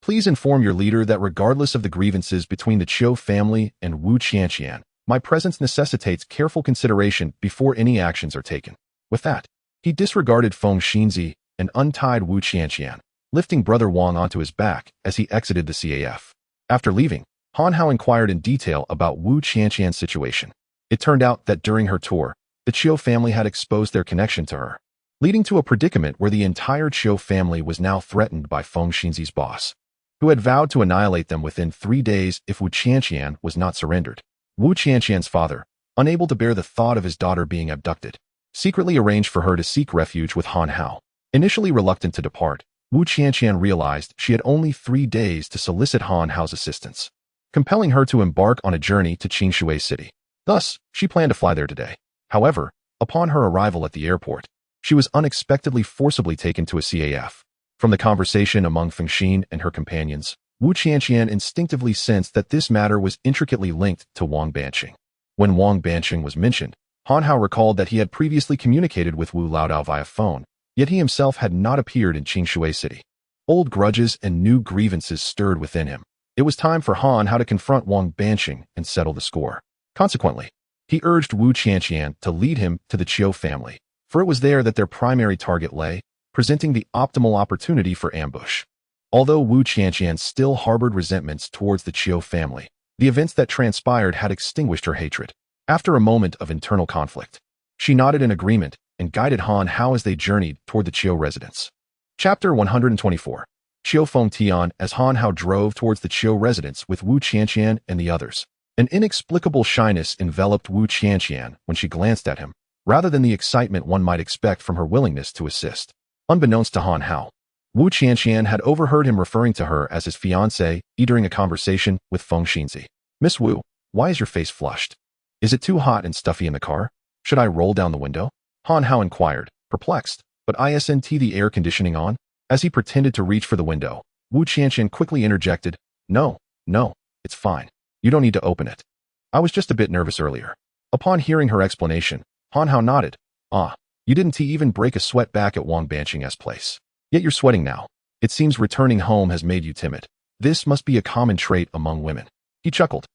Please inform your leader that regardless of the grievances between the Qiu family and Wu Qianqian, my presence necessitates careful consideration before any actions are taken. With that, he disregarded Feng Yutian and untied Wu Qianqian, lifting Brother Wang onto his back as he exited the CAF. After leaving, Han Hao inquired in detail about Wu Qianqian's situation. It turned out that during her tour, the Qiu family had exposed their connection to her, leading to a predicament where the entire Qiu family was now threatened by Feng Yutian's boss, who had vowed to annihilate them within 3 days if Wu Qianqian was not surrendered. Wu Qianqian's father, unable to bear the thought of his daughter being abducted, secretly arranged for her to seek refuge with Han Hao. Initially reluctant to depart, Wu Qianqian realized she had only 3 days to solicit Han Hao's assistance, compelling her to embark on a journey to Qingshui City. Thus, she planned to fly there today. However, upon her arrival at the airport, she was unexpectedly forcibly taken to a CAF. From the conversation among Feng Yutian and her companions, Wu Qianqian instinctively sensed that this matter was intricately linked to Wang Banqing. When Wang Banqing was mentioned, Han Hao recalled that he had previously communicated with Wu Laodao via phone, yet he himself had not appeared in Qingshui City. Old grudges and new grievances stirred within him. It was time for Han Hao to confront Wang Banqing and settle the score. Consequently, he urged Wu Qianqian to lead him to the Qiu family, for it was there that their primary target lay, presenting the optimal opportunity for ambush. Although Wu Qianqian still harbored resentments towards the Qiu family, the events that transpired had extinguished her hatred. After a moment of internal conflict, she nodded in agreement and guided Han Hao as they journeyed toward the Qiu residence. Chapter 124. Qiu Feng Tian. As Han Hao drove towards the Qiu residence with Wu Qianqian and the others, an inexplicable shyness enveloped Wu Qianqian when she glanced at him, rather than the excitement one might expect from her willingness to assist. Unbeknownst to Han Hao, Wu Qianqian had overheard him referring to her as his fiancée during a conversation with Feng Yutian. "Miss Wu, why is your face flushed? Is it too hot and stuffy in the car? Should I roll down the window?" Han Hao inquired, perplexed, but isn't the air conditioning on? As he pretended to reach for the window, Wu Qianqian quickly interjected, No, it's fine. You don't need to open it. I was just a bit nervous earlier." Upon hearing her explanation, Han Hao nodded. "Ah, you didn't even break a sweat back at Wang Banqing's place. Yet you're sweating now. It seems returning home has made you timid. This must be a common trait among women." He chuckled,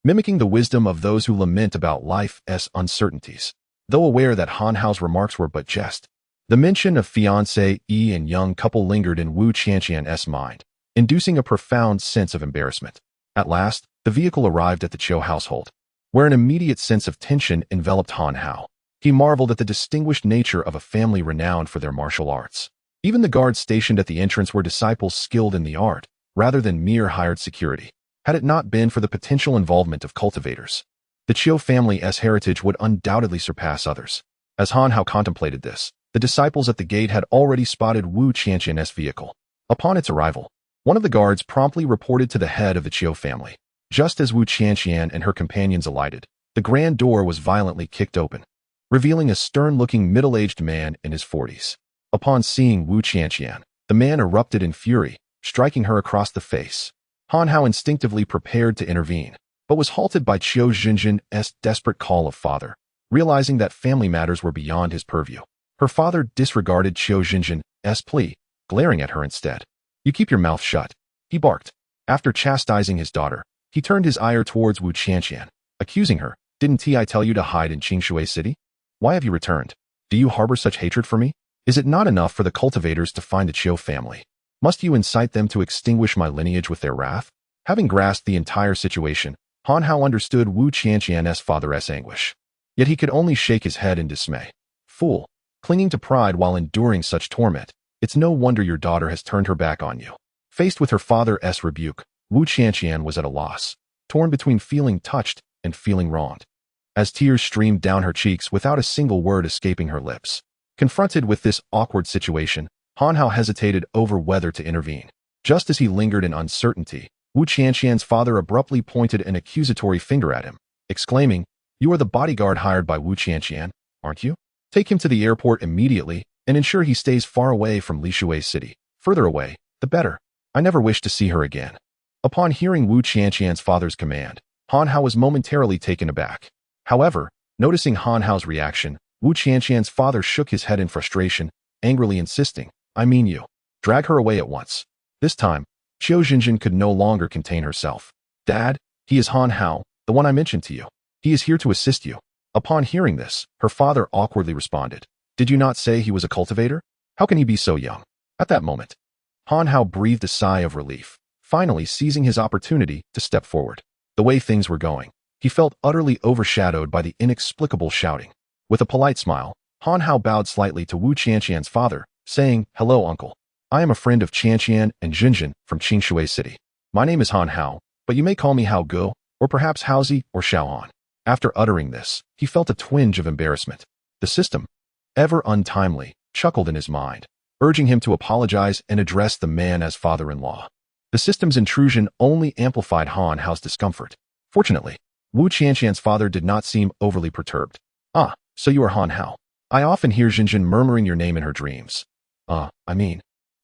mimicking the wisdom of those who lament about life's uncertainties. Though aware that Han Hao's remarks were but jest, the mention of fiancé and young couple lingered in Wu Qianqian's mind, inducing a profound sense of embarrassment. At last, the vehicle arrived at the Qiu household, where an immediate sense of tension enveloped Han Hao. He marveled at the distinguished nature of a family renowned for their martial arts. Even the guards stationed at the entrance were disciples skilled in the art, rather than mere hired security. Had it not been for the potential involvement of cultivators, the Qiu family's heritage would undoubtedly surpass others. As Han Hao contemplated this, the disciples at the gate had already spotted Wu Qianqian's vehicle. Upon its arrival, one of the guards promptly reported to the head of the Qiu family. Just as Wu Qianqian and her companions alighted, the grand door was violently kicked open, revealing a stern-looking middle-aged man in his 40s. Upon seeing Wu Qianqian, the man erupted in fury, striking her across the face. Han Hao instinctively prepared to intervene, but was halted by Qiu Zhenjin's desperate call of father, realizing that family matters were beyond his purview. Her father disregarded Qiu Zhenjin's plea, glaring at her instead. "You keep your mouth shut," he barked. After chastising his daughter, he turned his ire towards Wu Qianqian, accusing her, "Didn't I tell you to hide in Qingshui City? Why have you returned? Do you harbor such hatred for me? Is it not enough for the cultivators to find the Qiu family? Must you incite them to extinguish my lineage with their wrath?" Having grasped the entire situation, Han Hao understood Wu Qianqian's father's anguish. Yet he could only shake his head in dismay. "Fool, clinging to pride while enduring such torment, it's no wonder your daughter has turned her back on you." Faced with her father's rebuke, Wu Qianqian was at a loss, torn between feeling touched and feeling wronged. As tears streamed down her cheeks without a single word escaping her lips. Confronted with this awkward situation, Han Hao hesitated over whether to intervene. Just as he lingered in uncertainty, Wu Qianqian's father abruptly pointed an accusatory finger at him, exclaiming, "You are the bodyguard hired by Wu Qianqian, aren't you? Take him to the airport immediately and ensure he stays far away from Lishui City. Further away, the better. I never wish to see her again." Upon hearing Wu Qianqian's father's command, Han Hao was momentarily taken aback. However, noticing Han Hao's reaction, Wu Qianqian's father shook his head in frustration, angrily insisting, "I mean you. Drag her away at once." This time, Qiu Jinjin could no longer contain herself. "Dad, he is Han Hao, the one I mentioned to you. He is here to assist you." Upon hearing this, her father awkwardly responded, "Did you not say he was a cultivator? How can he be so young?" At that moment, Han Hao breathed a sigh of relief, finally seizing his opportunity to step forward. The way things were going, he felt utterly overshadowed by the inexplicable shouting. With a polite smile, Han Hao bowed slightly to Wu Qianqian's father, saying, "Hello, uncle. I am a friend of Qianqian and Jinjin from Qingshui City. My name is Han Hao, but you may call me Hao Go, or perhaps Haozi or Xiaoan." After uttering this, he felt a twinge of embarrassment. The system, ever untimely, chuckled in his mind, urging him to apologize and address the man as father-in-law. The system's intrusion only amplified Han Hao's discomfort. Fortunately, Wu Qianqian's father did not seem overly perturbed. "Ah, so you are Han Hao. I often hear Jinjin murmuring your name in her dreams.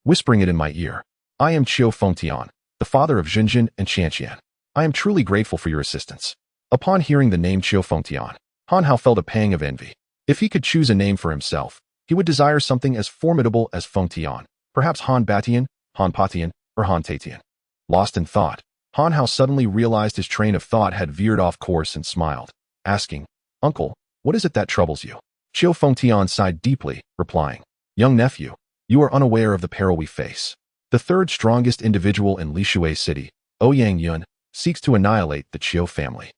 Whispering it in my ear. I am Qiu Fengtian, the father of Jinjin and Qianqian. I am truly grateful for your assistance." Upon hearing the name Qiu Fengtian, Han Hao felt a pang of envy. If he could choose a name for himself, he would desire something as formidable as Fengtian, perhaps Han Batian, Han Patian, or Han Tatian. Lost in thought, Han Hao suddenly realized his train of thought had veered off course and smiled, asking, "Uncle, what is it that troubles you?" Qiu Fengtian sighed deeply, replying, "Young nephew, you are unaware of the peril we face. The third strongest individual in Lishui City, Ouyang Yun, seeks to annihilate the Qiu family.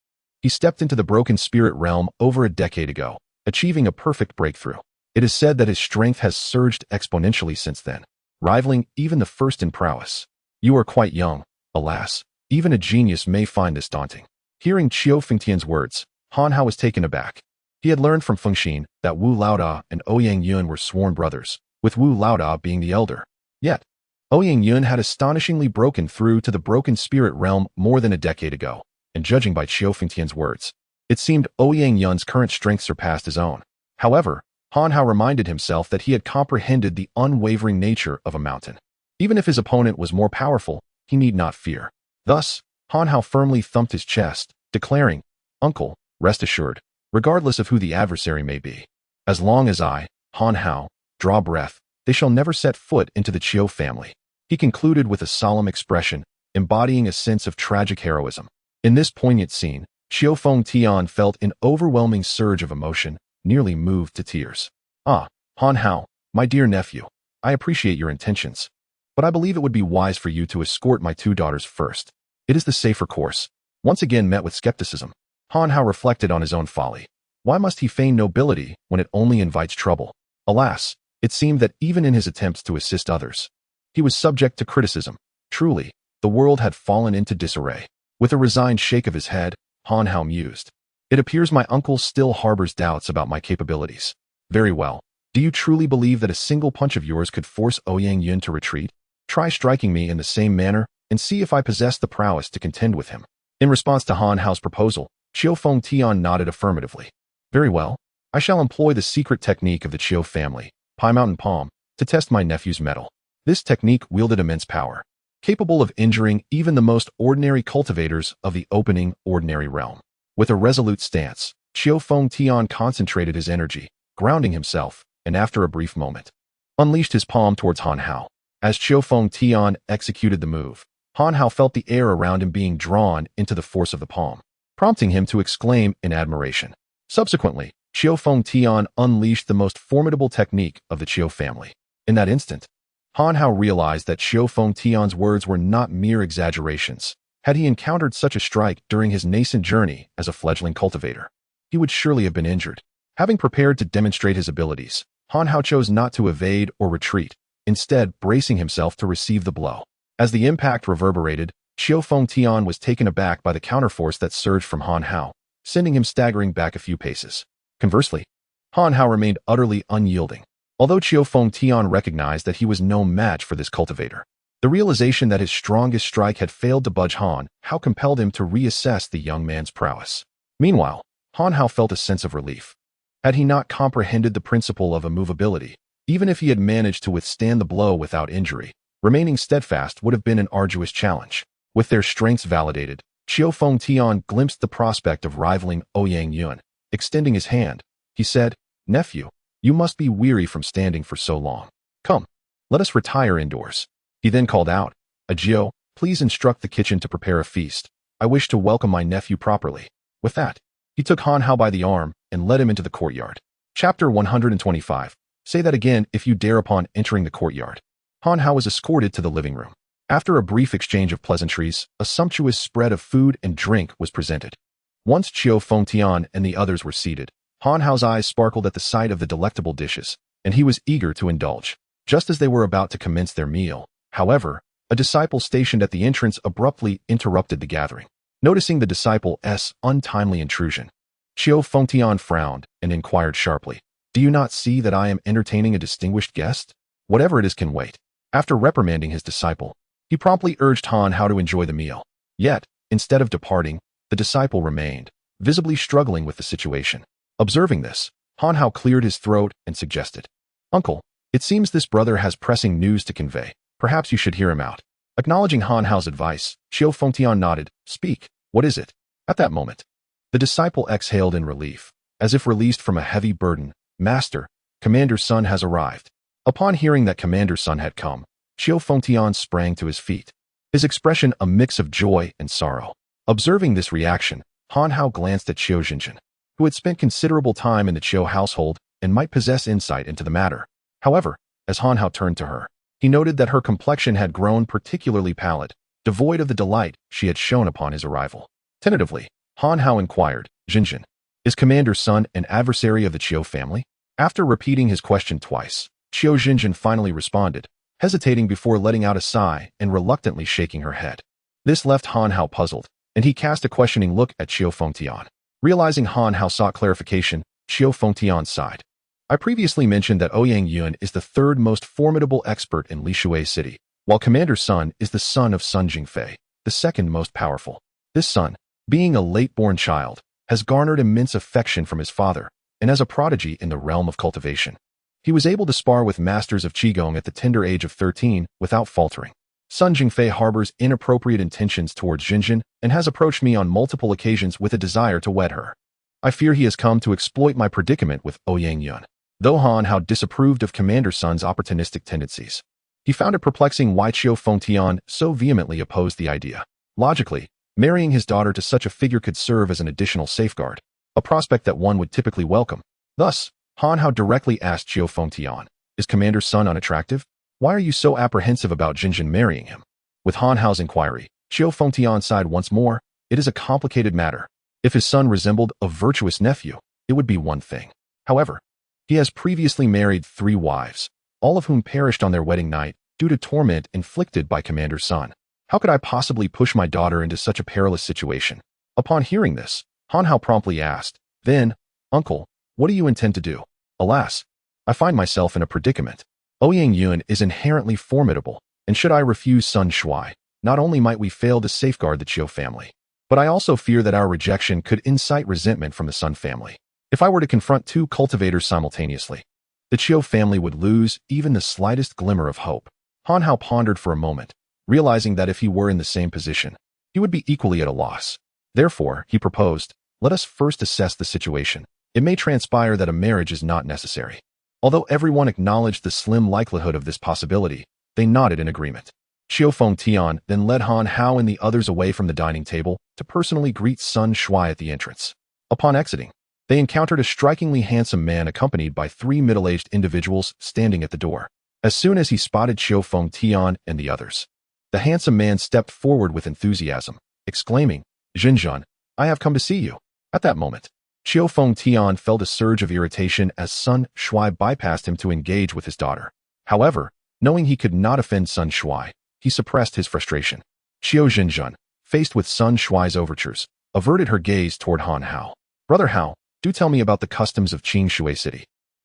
He stepped into the broken spirit realm over a decade ago, achieving a perfect breakthrough. It is said that his strength has surged exponentially since then, rivaling even the first in prowess. You are quite young, alas. Even a genius may find this daunting." Hearing Qiu Fengtian's words, Han Hao was taken aback. He had learned from Feng Xin that Wu Laoda and Ouyang Yun were sworn brothers, with Wu Laoda being the elder. Yet, Ouyang Yun had astonishingly broken through to the broken spirit realm more than a decade ago, and judging by Qiu Fengtian's words, it seemed Ouyang Yun's current strength surpassed his own. However, Han Hao reminded himself that he had comprehended the unwavering nature of a mountain. Even if his opponent was more powerful, he need not fear. Thus, Han Hao firmly thumped his chest, declaring, "Uncle, rest assured, regardless of who the adversary may be. As long as I, Han Hao, draw breath, they shall never set foot into the Qiu family." He concluded with a solemn expression, embodying a sense of tragic heroism. In this poignant scene, Qiu Fengtian felt an overwhelming surge of emotion, nearly moved to tears. "Ah, Han Hao, my dear nephew, I appreciate your intentions, but I believe it would be wise for you to escort my two daughters first. It is the safer course." Once again met with skepticism, Han Hao reflected on his own folly. Why must he feign nobility when it only invites trouble? Alas, it seemed that even in his attempts to assist others, he was subject to criticism. Truly, the world had fallen into disarray. With a resigned shake of his head, Han Hao mused, "It appears my uncle still harbors doubts about my capabilities. Very well. Do you truly believe that a single punch of yours could force Ouyang Yun to retreat? Try striking me in the same manner and see if I possess the prowess to contend with him." In response to Han Hao's proposal, Qiu Fengtian nodded affirmatively. "Very well. I shall employ the secret technique of the Qiu family, Pi Mountain Palm, to test my nephew's mettle." This technique wielded immense power, capable of injuring even the most ordinary cultivators of the opening ordinary realm. With a resolute stance, Qiu Fengtian concentrated his energy, grounding himself, and after a brief moment, unleashed his palm towards Han Hao. As Qiu Fengtian executed the move, Han Hao felt the air around him being drawn into the force of the palm, prompting him to exclaim in admiration. Subsequently, Qiu Fengtian unleashed the most formidable technique of the Qiu family. In that instant, Han Hao realized that Qiu Fengtian's words were not mere exaggerations. Had he encountered such a strike during his nascent journey as a fledgling cultivator, he would surely have been injured. Having prepared to demonstrate his abilities, Han Hao chose not to evade or retreat, instead bracing himself to receive the blow. As the impact reverberated, Qiu Fengtian was taken aback by the counterforce that surged from Han Hao, sending him staggering back a few paces. Conversely, Han Hao remained utterly unyielding. Although Feng Yutian recognized that he was no match for this cultivator, the realization that his strongest strike had failed to budge Han Hao compelled him to reassess the young man's prowess. Meanwhile, Han Hao felt a sense of relief. Had he not comprehended the principle of immovability, even if he had managed to withstand the blow without injury, remaining steadfast would have been an arduous challenge. With their strengths validated, Feng Yutian glimpsed the prospect of rivaling Ouyang Yuan. Extending his hand, he said, "Nephew, you must be weary from standing for so long. Come, let us retire indoors." He then called out, "Ajio, please instruct the kitchen to prepare a feast. I wish to welcome my nephew properly." With that, he took Han Hao by the arm and led him into the courtyard. Chapter 125. Say that again if you dare. Upon entering the courtyard, Han Hao was escorted to the living room. After a brief exchange of pleasantries, a sumptuous spread of food and drink was presented. Once Feng Yutian and the others were seated, Han Hao's eyes sparkled at the sight of the delectable dishes, and he was eager to indulge. Just as they were about to commence their meal, however, a disciple stationed at the entrance abruptly interrupted the gathering. Noticing the disciple's untimely intrusion, Feng Yutian frowned and inquired sharply, "Do you not see that I am entertaining a distinguished guest? Whatever it is can wait." After reprimanding his disciple, he promptly urged Han Hao to enjoy the meal. Yet, instead of departing, the disciple remained, visibly struggling with the situation. Observing this, Han Hao cleared his throat and suggested, "Uncle, it seems this brother has pressing news to convey. Perhaps you should hear him out." Acknowledging Han Hao's advice, Feng Yutian nodded, "Speak, what is it?" At that moment, the disciple exhaled in relief, as if released from a heavy burden. "Master, Commander's son has arrived." Upon hearing that Commander's son had come, Feng Yutian sprang to his feet, his expression a mix of joy and sorrow. Observing this reaction, Han Hao glanced at Qiu Jinjin, who had spent considerable time in the Qiu household and might possess insight into the matter. However, as Han Hao turned to her, he noted that her complexion had grown particularly pallid, devoid of the delight she had shown upon his arrival. Tentatively, Han Hao inquired, "Jinjin, is Commander's son an adversary of the Qiu family?" After repeating his question twice, Qiu Jinjin finally responded, hesitating before letting out a sigh and reluctantly shaking her head. This left Han Hao puzzled, and he cast a questioning look at Feng Yutian. Realizing Han Hao sought clarification, Feng Yutian sighed. "I previously mentioned that Ouyang Yuan is the third most formidable expert in Lishui City, while Commander's son is the son of Sun Jingfei, the second most powerful. This son, being a late-born child, has garnered immense affection from his father, and as a prodigy in the realm of cultivation. He was able to spar with masters of Qigong at the tender age of 13 without faltering. Sun Jingfei harbors inappropriate intentions towards Jinjin and has approached me on multiple occasions with a desire to wed her. I fear he has come to exploit my predicament with Ouyang Yuan." Though Han Hao disapproved of Commander's son's opportunistic tendencies, he found it perplexing why Feng Yutian so vehemently opposed the idea. Logically, marrying his daughter to such a figure could serve as an additional safeguard, a prospect that one would typically welcome. Thus, Han Hao directly asked Feng Yutian, "Is Commander's son unattractive? Why are you so apprehensive about Jinjin marrying him?" With Han Hao's inquiry, Feng Yutian sighed once more. "It is a complicated matter. If his son resembled a virtuous nephew, it would be one thing. However, he has previously married 3 wives, all of whom perished on their wedding night due to torment inflicted by Commander's son. How could I possibly push my daughter into such a perilous situation?" Upon hearing this, Han Hao promptly asked, "Then, uncle, what do you intend to do?" "Alas, I find myself in a predicament. Ouyang Yuan is inherently formidable, and should I refuse Sun Shuai, not only might we fail to safeguard the Qiu family, but I also fear that our rejection could incite resentment from the Sun family. If I were to confront 2 cultivators simultaneously, the Qiu family would lose even the slightest glimmer of hope." Han Hao pondered for a moment, realizing that if he were in the same position, he would be equally at a loss. Therefore, he proposed, "Let us first assess the situation. It may transpire that a marriage is not necessary." Although everyone acknowledged the slim likelihood of this possibility, they nodded in agreement. Feng Yutian then led Han Hao and the others away from the dining table to personally greet Sun Shuai at the entrance. Upon exiting, they encountered a strikingly handsome man accompanied by 3 middle-aged individuals standing at the door. As soon as he spotted Feng Yutian and the others, the handsome man stepped forward with enthusiasm, exclaiming, "Jinjin, I have come to see you." At that moment, Feng Yutian felt a surge of irritation as Sun Shuai bypassed him to engage with his daughter. However, knowing he could not offend Sun Shuai, he suppressed his frustration. Jinjin, faced with Sun Shuai's overtures, averted her gaze toward Han Hao. "Brother Hao, do tell me about the customs of Qing Shui City."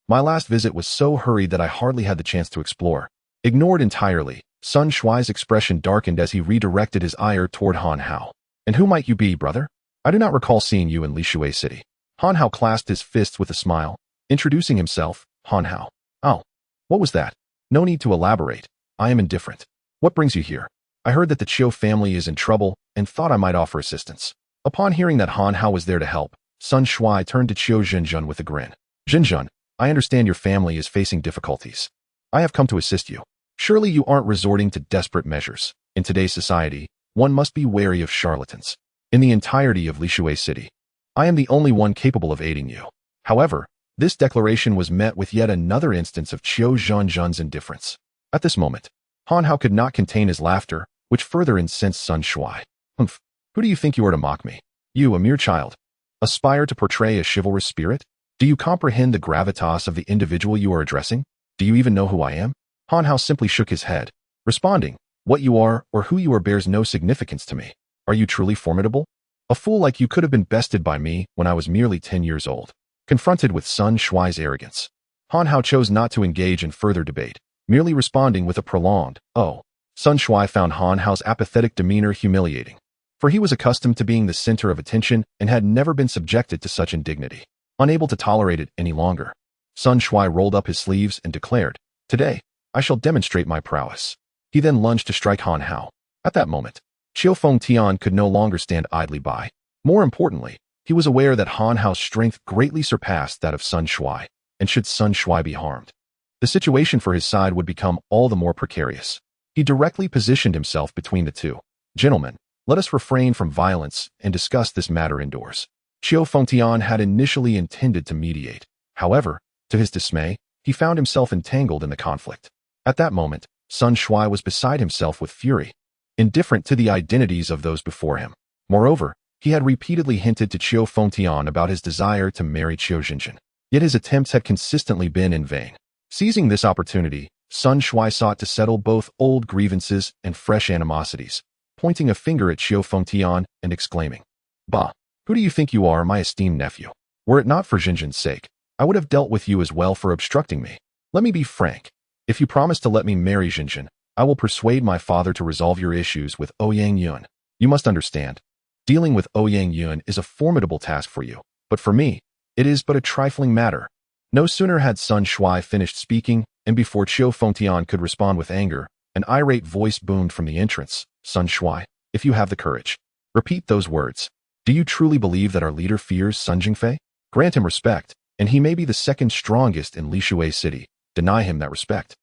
My last visit was so hurried that I hardly had the chance to explore. Ignored entirely, Sun Shuai's expression darkened as he redirected his ire toward Han Hao. And who might you be, brother? I do not recall seeing you in Lishui City. Han Hao clasped his fists with a smile, introducing himself, Han Hao. Oh, what was that? No need to elaborate. I am indifferent. What brings you here? I heard that the Chiu family is in trouble and thought I might offer assistance. Upon hearing that Han Hao was there to help, Sun Shuai turned to Chiu Xinjun with a grin. Xinjun, I understand your family is facing difficulties. I have come to assist you. Surely you aren't resorting to desperate measures. In today's society, one must be wary of charlatans. In the entirety of Lishui City, I am the only one capable of aiding you. However, this declaration was met with yet another instance of Chiu Xinjun's indifference. At this moment, Han Hao could not contain his laughter, which further incensed Sun Shuai. Humph, who do you think you are to mock me? You, a mere child, aspire to portray a chivalrous spirit? Do you comprehend the gravitas of the individual you are addressing? Do you even know who I am? Han Hao simply shook his head, responding, what you are or who you are bears no significance to me. Are you truly formidable? A fool like you could have been bested by me when I was merely 10 years old. Confronted with Sun Shuai's arrogance, Han Hao chose not to engage in further debate, merely responding with a prolonged, oh. Sun Shuai found Han Hao's apathetic demeanor humiliating, for he was accustomed to being the center of attention and had never been subjected to such indignity. Unable to tolerate it any longer, Sun Shuai rolled up his sleeves and declared, today, I shall demonstrate my prowess. He then lunged to strike Han Hao. At that moment, Feng Yutian could no longer stand idly by. More importantly, he was aware that Han Hao's strength greatly surpassed that of Sun Shuai, and should Sun Shuai be harmed, the situation for his side would become all the more precarious. He directly positioned himself between the two. Gentlemen, let us refrain from violence and discuss this matter indoors. Feng Yutian had initially intended to mediate. However, to his dismay, he found himself entangled in the conflict. At that moment, Sun Shuai was beside himself with fury, indifferent to the identities of those before him. Moreover, he had repeatedly hinted to Feng Yutian about his desire to marry Chiu Xinjun. Yet his attempts had consistently been in vain. Seizing this opportunity, Sun Shuai sought to settle both old grievances and fresh animosities, pointing a finger at Feng Yutian and exclaiming, Bah, who do you think you are, my esteemed nephew? Were it not for Xinjun's sake, I would have dealt with you as well for obstructing me. Let me be frank. If you promise to let me marry Xinjun, I will persuade my father to resolve your issues with Ouyang Yun. You must understand, dealing with Ouyang Yun is a formidable task for you, but for me, it is but a trifling matter. No sooner had Sun Shuai finished speaking, and before Feng Yutian could respond with anger, an irate voice boomed from the entrance. Sun Shuai, if you have the courage, repeat those words. Do you truly believe that our leader fears Sun Jingfei? Grant him respect, and he may be the second strongest in Lishui City. Deny him that respect,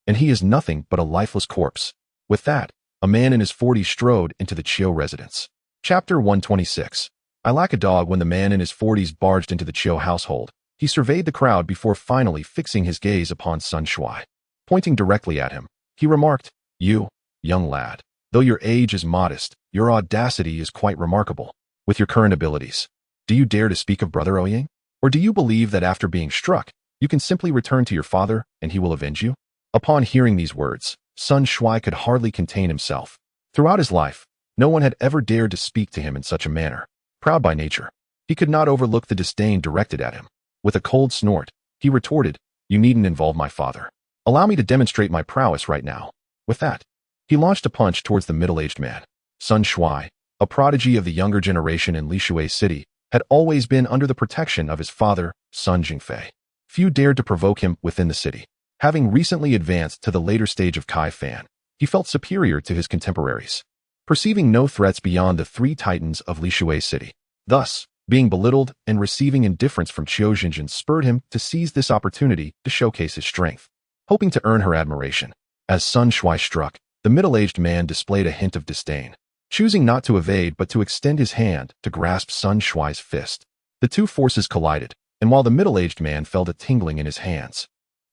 and he is nothing but a lifeless corpse. With that, a man in his 40s strode into the Chiu residence. Chapter 126. I lack a dog. When the man in his 40s barged into the Chiu household, he surveyed the crowd before finally fixing his gaze upon Sun Shuai. Pointing directly at him, he remarked, You, young lad, though your age is modest, your audacity is quite remarkable. With your current abilities, do you dare to speak of Brother Ouyang? Or do you believe that after being struck, you can simply return to your father and he will avenge you? Upon hearing these words, Sun Shuai could hardly contain himself. Throughout his life, no one had ever dared to speak to him in such a manner. Proud by nature, he could not overlook the disdain directed at him. With a cold snort, he retorted, You needn't involve my father. Allow me to demonstrate my prowess right now. With that, he launched a punch towards the middle-aged man. Sun Shuai, a prodigy of the younger generation in Lishui City, had always been under the protection of his father, Sun Jingfei. Few dared to provoke him within the city. Having recently advanced to the later stage of Kai Fan, he felt superior to his contemporaries, perceiving no threats beyond the three titans of Lishui City. Thus, being belittled and receiving indifference from Chiu Xinjun spurred him to seize this opportunity to showcase his strength, hoping to earn her admiration. As Sun Shuai struck, the middle-aged man displayed a hint of disdain, choosing not to evade but to extend his hand to grasp Sun Shuai's fist. The two forces collided, and while the middle-aged man felt a tingling in his hands,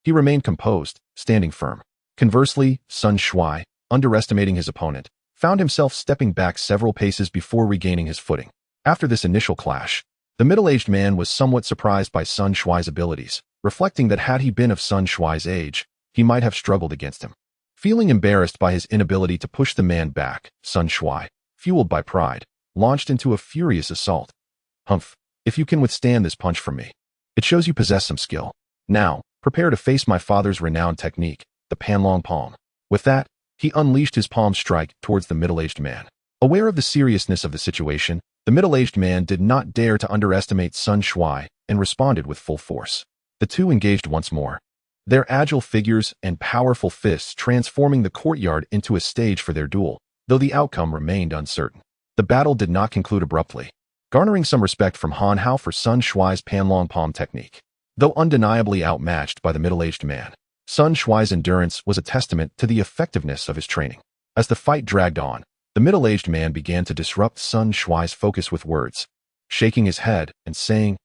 he remained composed, standing firm. Conversely, Sun Shuai, underestimating his opponent, found himself stepping back several paces before regaining his footing. After this initial clash, the middle-aged man was somewhat surprised by Sun Shuai's abilities, reflecting that had he been of Sun Shuai's age, he might have struggled against him. Feeling embarrassed by his inability to push the man back, Sun Shuai, fueled by pride, launched into a furious assault. Humph, if you can withstand this punch from me, it shows you possess some skill. Now, prepare to face my father's renowned technique, the Panlong Palm. With that, he unleashed his palm strike towards the middle-aged man. Aware of the seriousness of the situation, the middle-aged man did not dare to underestimate Sun Shuai and responded with full force. The two engaged once more, their agile figures and powerful fists transforming the courtyard into a stage for their duel, though the outcome remained uncertain. The battle did not conclude abruptly, garnering some respect from Han Hao for Sun Shuai's Panlong Palm technique. Though undeniably outmatched by the middle-aged man, Sun Shuai's endurance was a testament to the effectiveness of his training. As the fight dragged on, the middle-aged man began to disrupt Sun Shuai's focus with words, shaking his head and saying,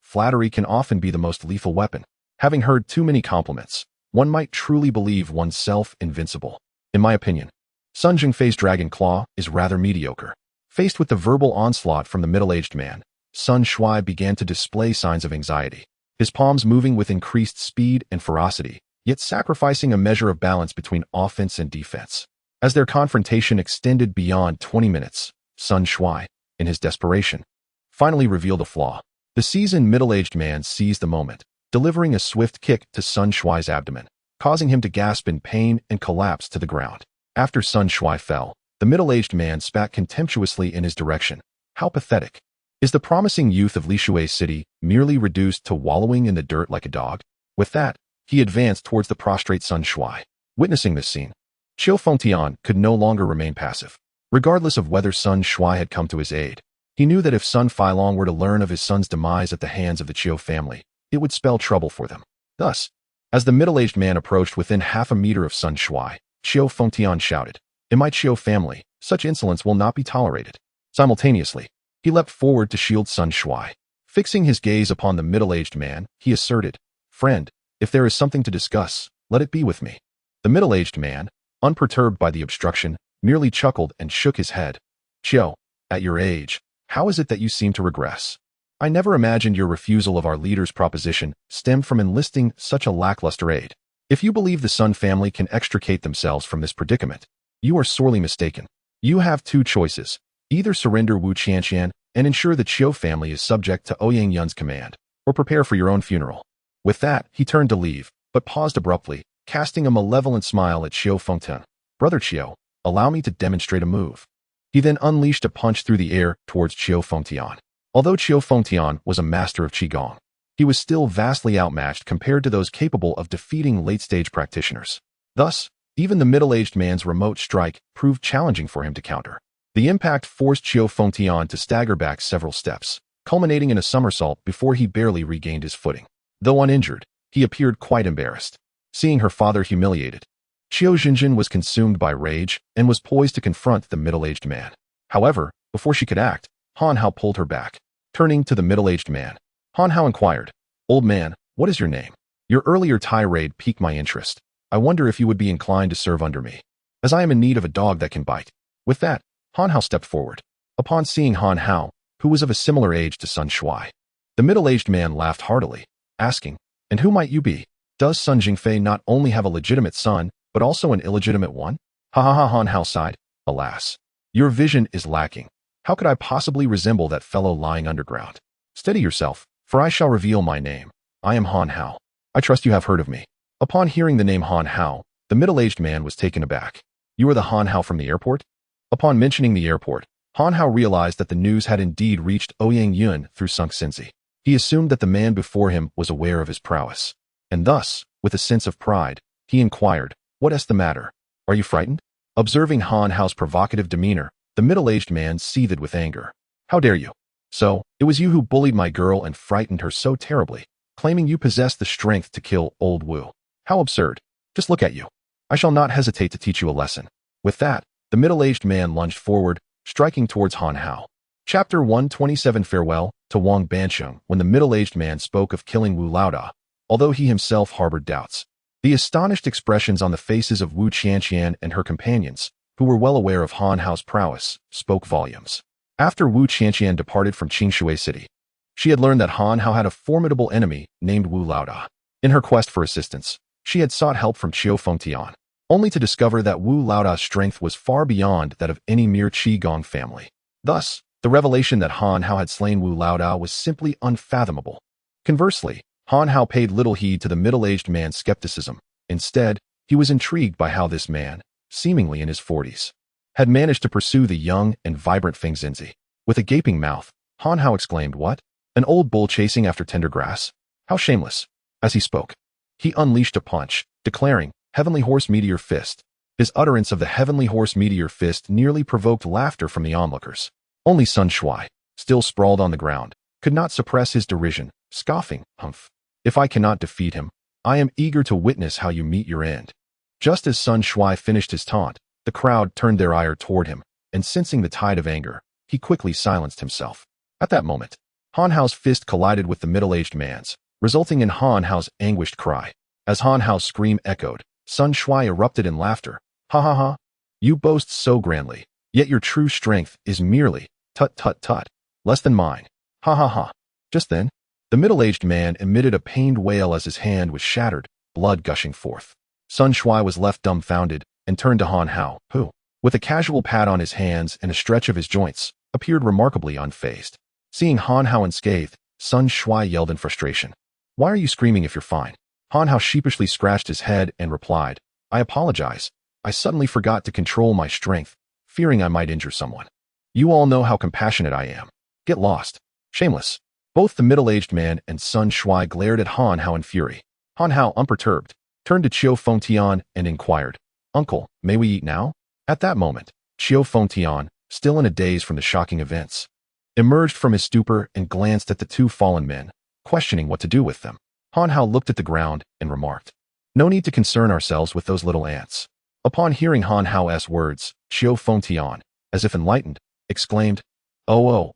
flattery can often be the most lethal weapon. Having heard too many compliments, one might truly believe oneself invincible. In my opinion, Sun Jingfei's Dragon Claw is rather mediocre. Faced with the verbal onslaught from the middle-aged man, Sun Shuai began to display signs of anxiety, his palms moving with increased speed and ferocity, yet sacrificing a measure of balance between offense and defense. As their confrontation extended beyond 20 minutes, Sun Shuai, in his desperation, finally revealed a flaw. The seasoned middle-aged man seized the moment, delivering a swift kick to Sun Shuai's abdomen, causing him to gasp in pain and collapse to the ground. After Sun Shuai fell, the middle-aged man spat contemptuously in his direction. How pathetic. Is the promising youth of Lishui City merely reduced to wallowing in the dirt like a dog? With that, he advanced towards the prostrate Sun Shuai. Witnessing this scene, Feng Yutian could no longer remain passive. Regardless of whether Sun Shuai had come to his aid, he knew that if Sun Feilong were to learn of his son's demise at the hands of the Qiu family, it would spell trouble for them. Thus, as the middle-aged man approached within half a meter of Sun Shuai, Feng Yutian shouted, "In my Qiu family, such insolence will not be tolerated." Simultaneously, he leapt forward to shield Sun Shuai. Fixing his gaze upon the middle-aged man, he asserted, "Friend, if there is something to discuss, let it be with me." The middle-aged man, unperturbed by the obstruction, merely chuckled and shook his head. "Qiu, at your age, how is it that you seem to regress? I never imagined your refusal of our leader's proposition stemmed from enlisting such a lackluster aid. If you believe the Sun family can extricate themselves from this predicament, you are sorely mistaken. You have two choices. Either surrender Wu Qianqian and ensure the Qiu family is subject to Ouyang Yun's command, or prepare for your own funeral." With that, he turned to leave, but paused abruptly, casting a malevolent smile at Feng Yutian. "Brother Qiu, allow me to demonstrate a move." He then unleashed a punch through the air towards Feng Yutian. Although Feng Yutian was a master of Qigong, he was still vastly outmatched compared to those capable of defeating late-stage practitioners. Thus, even the middle-aged man's remote strike proved challenging for him to counter. The impact forced Feng Yutian to stagger back several steps, culminating in a somersault before he barely regained his footing. Though uninjured, he appeared quite embarrassed. Seeing her father humiliated, Qiu Xinjin was consumed by rage and was poised to confront the middle-aged man. However, before she could act, Han Hao pulled her back. Turning to the middle-aged man, Han Hao inquired, "Old man, what is your name? Your earlier tirade piqued my interest. I wonder if you would be inclined to serve under me, as I am in need of a dog that can bite." With that, Han Hao stepped forward. Upon seeing Han Hao, who was of a similar age to Sun Shuai, the middle-aged man laughed heartily, asking, "And who might you be? Does Sun Jingfei not only have a legitimate son, but also an illegitimate one?" "Ha ha ha," Han Hao sighed. "Alas, your vision is lacking. How could I possibly resemble that fellow lying underground? Steady yourself, for I shall reveal my name. I am Han Hao. I trust you have heard of me." Upon hearing the name Han Hao, the middle-aged man was taken aback. "You are the Han Hao from the airport?" Upon mentioning the airport, Han Hao realized that the news had indeed reached Ouyang Yun through Sunk Sinzi. He assumed that the man before him was aware of his prowess, and thus, with a sense of pride, he inquired, "What is the matter? Are you frightened?" Observing Han Hao's provocative demeanor, the middle-aged man seethed with anger. "How dare you? So, it was you who bullied my girl and frightened her so terribly, claiming you possessed the strength to kill old Wu. How absurd. Just look at you. I shall not hesitate to teach you a lesson." With that, the middle-aged man lunged forward, striking towards Han Hao. Chapter 127 Farewell to Wang Bansheng. When the middle-aged man spoke of killing Wu Laoda, although he himself harbored doubts, the astonished expressions on the faces of Wu Qianqian and her companions, who were well aware of Han Hao's prowess, spoke volumes. After Wu Qianqian departed from Qingshui City, she had learned that Han Hao had a formidable enemy named Wu Laoda. In her quest for assistance, she had sought help from Feng Yutian, only to discover that Wu Laoda's strength was far beyond that of any mere Qigong family. Thus, the revelation that Han Hao had slain Wu Laoda was simply unfathomable. Conversely, Han Hao paid little heed to the middle-aged man's skepticism. Instead, he was intrigued by how this man, seemingly in his 40s, had managed to pursue the young and vibrant Feng Yutian. With a gaping mouth, Han Hao exclaimed, "What? An old bull chasing after tender grass? How shameless!" As he spoke, he unleashed a punch, declaring, "Heavenly Horse Meteor Fist." His utterance of the Heavenly Horse Meteor Fist nearly provoked laughter from the onlookers. Only Sun Shuai, still sprawled on the ground, could not suppress his derision, scoffing, "Humph. If I cannot defeat him, I am eager to witness how you meet your end." Just as Sun Shuai finished his taunt, the crowd turned their ire toward him, and sensing the tide of anger, he quickly silenced himself. At that moment, Han Hao's fist collided with the middle-aged man's, resulting in Han Hao's anguished cry. As Han Hao's scream echoed, Sun Shuai erupted in laughter. "Ha ha ha! You boast so grandly, yet your true strength is merely, tut tut tut, less than mine. Ha ha ha!" Just then, the middle-aged man emitted a pained wail as his hand was shattered, blood gushing forth. Sun Shuai was left dumbfounded and turned to Han Hao, who, with a casual pat on his hands and a stretch of his joints, appeared remarkably unfazed. Seeing Han Hao unscathed, Sun Shuai yelled in frustration, "Why are you screaming if you're fine?" Han Hao sheepishly scratched his head and replied, "I apologize. I suddenly forgot to control my strength, fearing I might injure someone. You all know how compassionate I am. Get lost. Shameless." Both the middle-aged man and Sun Shuai glared at Han Hao in fury. Han Hao, unperturbed, turned to Feng Yutian and inquired, "Uncle, may we eat now?" At that moment, Feng Yutian, still in a daze from the shocking events, emerged from his stupor and glanced at the two fallen men, questioning what to do with them. Han Hao looked at the ground and remarked, "No need to concern ourselves with those little ants." Upon hearing Han Hao's words, Feng Yutian, as if enlightened, exclaimed, Oh,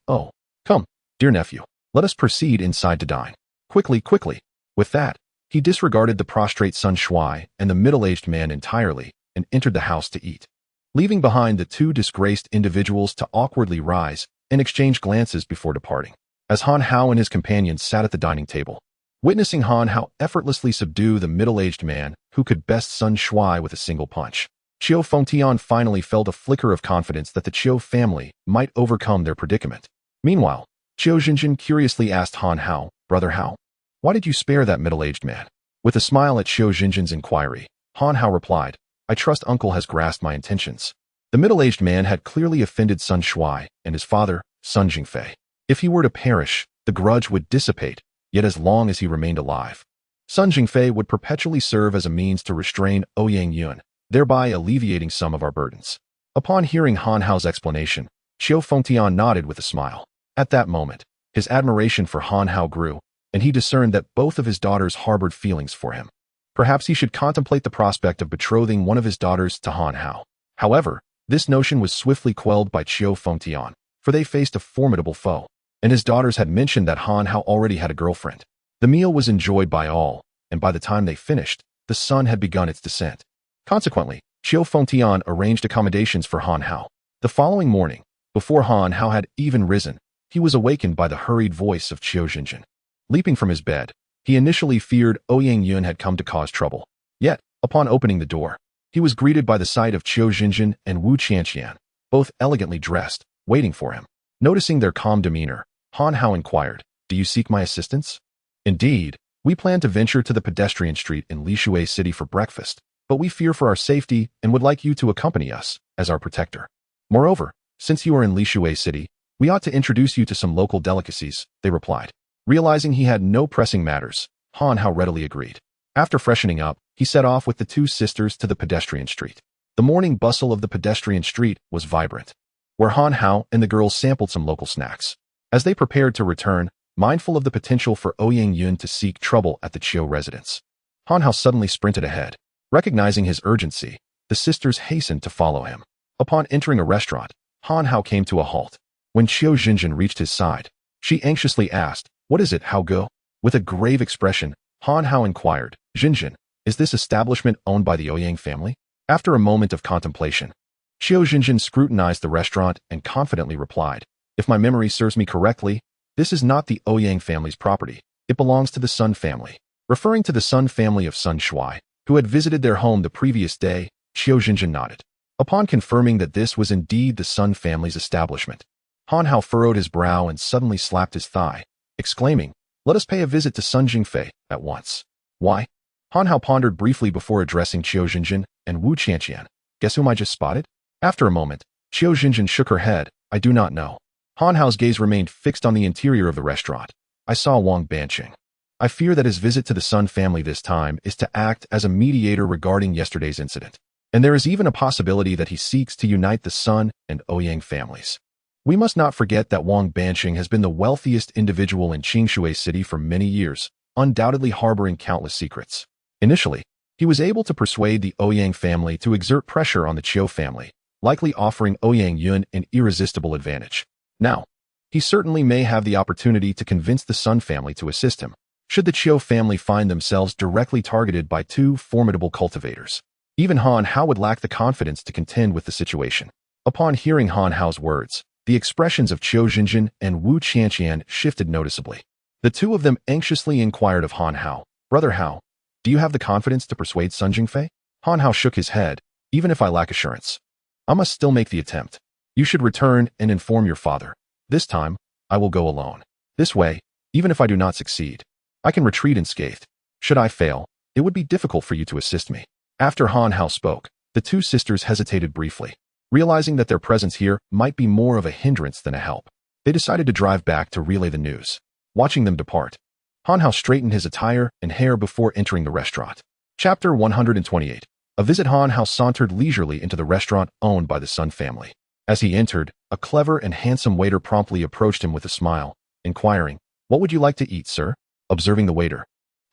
come, dear nephew, let us proceed inside to dine. Quickly, quickly." With that, he disregarded the prostrate Sun Shuai and the middle-aged man entirely and entered the house to eat, leaving behind the two disgraced individuals to awkwardly rise and exchange glances before departing. As Han Hao and his companions sat at the dining table, witnessing Han Hao effortlessly subdue the middle-aged man who could best Sun Shuai with a single punch, Feng Yutian finally felt a flicker of confidence that the Chiu family might overcome their predicament. Meanwhile, Chiu Jinjin curiously asked Han Hao, "Brother Hao, why did you spare that middle-aged man?" With a smile at Chiu Jinjin's inquiry, Han Hao replied, "I trust Uncle has grasped my intentions." The middle-aged man had clearly offended Sun Shuai and his father, Sun Jingfei. If he were to perish, the grudge would dissipate, yet as long as he remained alive, Sun Jingfei would perpetually serve as a means to restrain Ouyang Yun, thereby alleviating some of our burdens. Upon hearing Han Hao's explanation, Feng Yutian nodded with a smile. At that moment, his admiration for Han Hao grew, and he discerned that both of his daughters harbored feelings for him. Perhaps he should contemplate the prospect of betrothing one of his daughters to Han Hao. However, this notion was swiftly quelled by Feng Yutian, for they faced a formidable foe, and his daughters had mentioned that Han Hao already had a girlfriend. The meal was enjoyed by all, and by the time they finished, the sun had begun its descent. Consequently, Feng Yutian arranged accommodations for Han Hao. The following morning, before Han Hao had even risen, he was awakened by the hurried voice of Chiu Jinjin. Leaping from his bed, he initially feared Ouyang Yun had come to cause trouble. Yet, upon opening the door, he was greeted by the sight of Chiu Jinjin and Wu Qianqian, both elegantly dressed, waiting for him. Noticing their calm demeanor, Han Hao inquired, "Do you seek my assistance?" "Indeed, we plan to venture to the pedestrian street in Lishui City for breakfast, but we fear for our safety and would like you to accompany us, as our protector. Moreover, since you are in Lishui City, we ought to introduce you to some local delicacies," they replied. Realizing he had no pressing matters, Han Hao readily agreed. After freshening up, he set off with the two sisters to the pedestrian street. The morning bustle of the pedestrian street was vibrant, where Han Hao and the girls sampled some local snacks. As they prepared to return, mindful of the potential for Ouyang Yun to seek trouble at the Chiu residence, Han Hao suddenly sprinted ahead. Recognizing his urgency, the sisters hastened to follow him. Upon entering a restaurant, Han Hao came to a halt. When Chiu Jinjin reached his side, she anxiously asked, "What is it, Hao Go?" With a grave expression, Han Hao inquired, "Jinjin, is this establishment owned by the Ouyang family?" After a moment of contemplation, Chiu Jinjin scrutinized the restaurant and confidently replied, "If my memory serves me correctly, this is not the Ouyang family's property. It belongs to the Sun family." Referring to the Sun family of Sun Shuai, who had visited their home the previous day, Chiu Jinjin nodded. Upon confirming that this was indeed the Sun family's establishment, Han Hao furrowed his brow and suddenly slapped his thigh, exclaiming, Let us pay a visit to Sun Jingfei at once. Why? Han Hao pondered briefly before addressing Qiu Jinjin and Wu Qianqian. Guess whom I just spotted? After a moment, Qiu Jinjin shook her head. I do not know. Han Hao's gaze remained fixed on the interior of the restaurant. I saw Wang Banqing. I fear that his visit to the Sun family this time is to act as a mediator regarding yesterday's incident. And there is even a possibility that he seeks to unite the Sun and Ouyang families. We must not forget that Wang Banqing has been the wealthiest individual in Qingshui City for many years, undoubtedly harboring countless secrets. Initially, he was able to persuade the Ouyang family to exert pressure on the Qiu family, likely offering Ouyang Yun an irresistible advantage. Now, he certainly may have the opportunity to convince the Sun family to assist him, should the Qiu family find themselves directly targeted by two formidable cultivators. Even Han Hao would lack the confidence to contend with the situation. Upon hearing Han Hao's words, the expressions of Qiu Jinjin and Wu Qianqian shifted noticeably. The two of them anxiously inquired of Han Hao, Brother Hao, do you have the confidence to persuade Sun Jingfei? Han Hao shook his head. Even if I lack assurance, I must still make the attempt. You should return and inform your father. This time, I will go alone. This way, even if I do not succeed, I can retreat unscathed. Should I fail, it would be difficult for you to assist me. After Han Hao spoke, the two sisters hesitated briefly. Realizing that their presence here might be more of a hindrance than a help, they decided to drive back to relay the news. Watching them depart, Han Hao straightened his attire and hair before entering the restaurant. Chapter 128. A visit. Han Hao sauntered leisurely into the restaurant owned by the Sun family. As he entered, a clever and handsome waiter promptly approached him with a smile, inquiring, "What would you like to eat, sir?" Observing the waiter,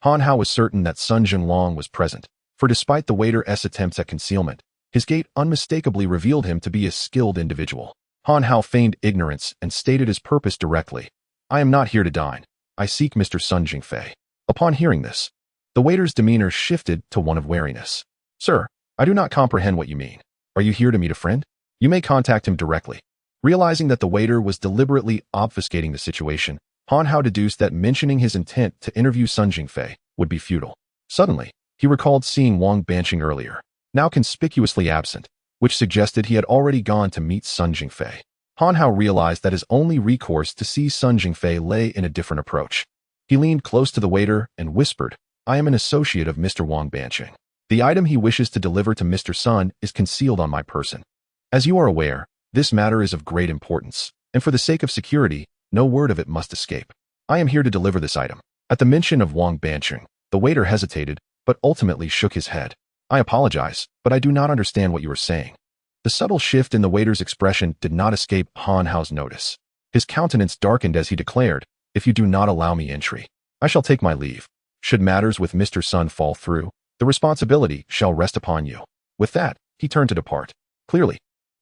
Han Hao was certain that Sun Jinlong was present, for despite the waiter's attempts at concealment, his gait unmistakably revealed him to be a skilled individual. Han Hao feigned ignorance and stated his purpose directly. I am not here to dine. I seek Mr. Sun Jingfei. Upon hearing this, the waiter's demeanor shifted to one of wariness. Sir, I do not comprehend what you mean. Are you here to meet a friend? You may contact him directly. Realizing that the waiter was deliberately obfuscating the situation, Han Hao deduced that mentioning his intent to interview Sun Jingfei would be futile. Suddenly, he recalled seeing Wang Banqing earlier, now conspicuously absent, which suggested he had already gone to meet Sun Jingfei. Han Hao realized that his only recourse to see Sun Jingfei lay in a different approach. He leaned close to the waiter and whispered, I am an associate of Mr. Wang Banqing. The item he wishes to deliver to Mr. Sun is concealed on my person. As you are aware, this matter is of great importance, and for the sake of security, no word of it must escape. I am here to deliver this item. At the mention of Wang Banqing, the waiter hesitated, but ultimately shook his head. I apologize, but I do not understand what you are saying. The subtle shift in the waiter's expression did not escape Han Hao's notice. His countenance darkened as he declared, if you do not allow me entry, I shall take my leave. Should matters with Mr. Sun fall through, the responsibility shall rest upon you. With that, he turned to depart. Clearly,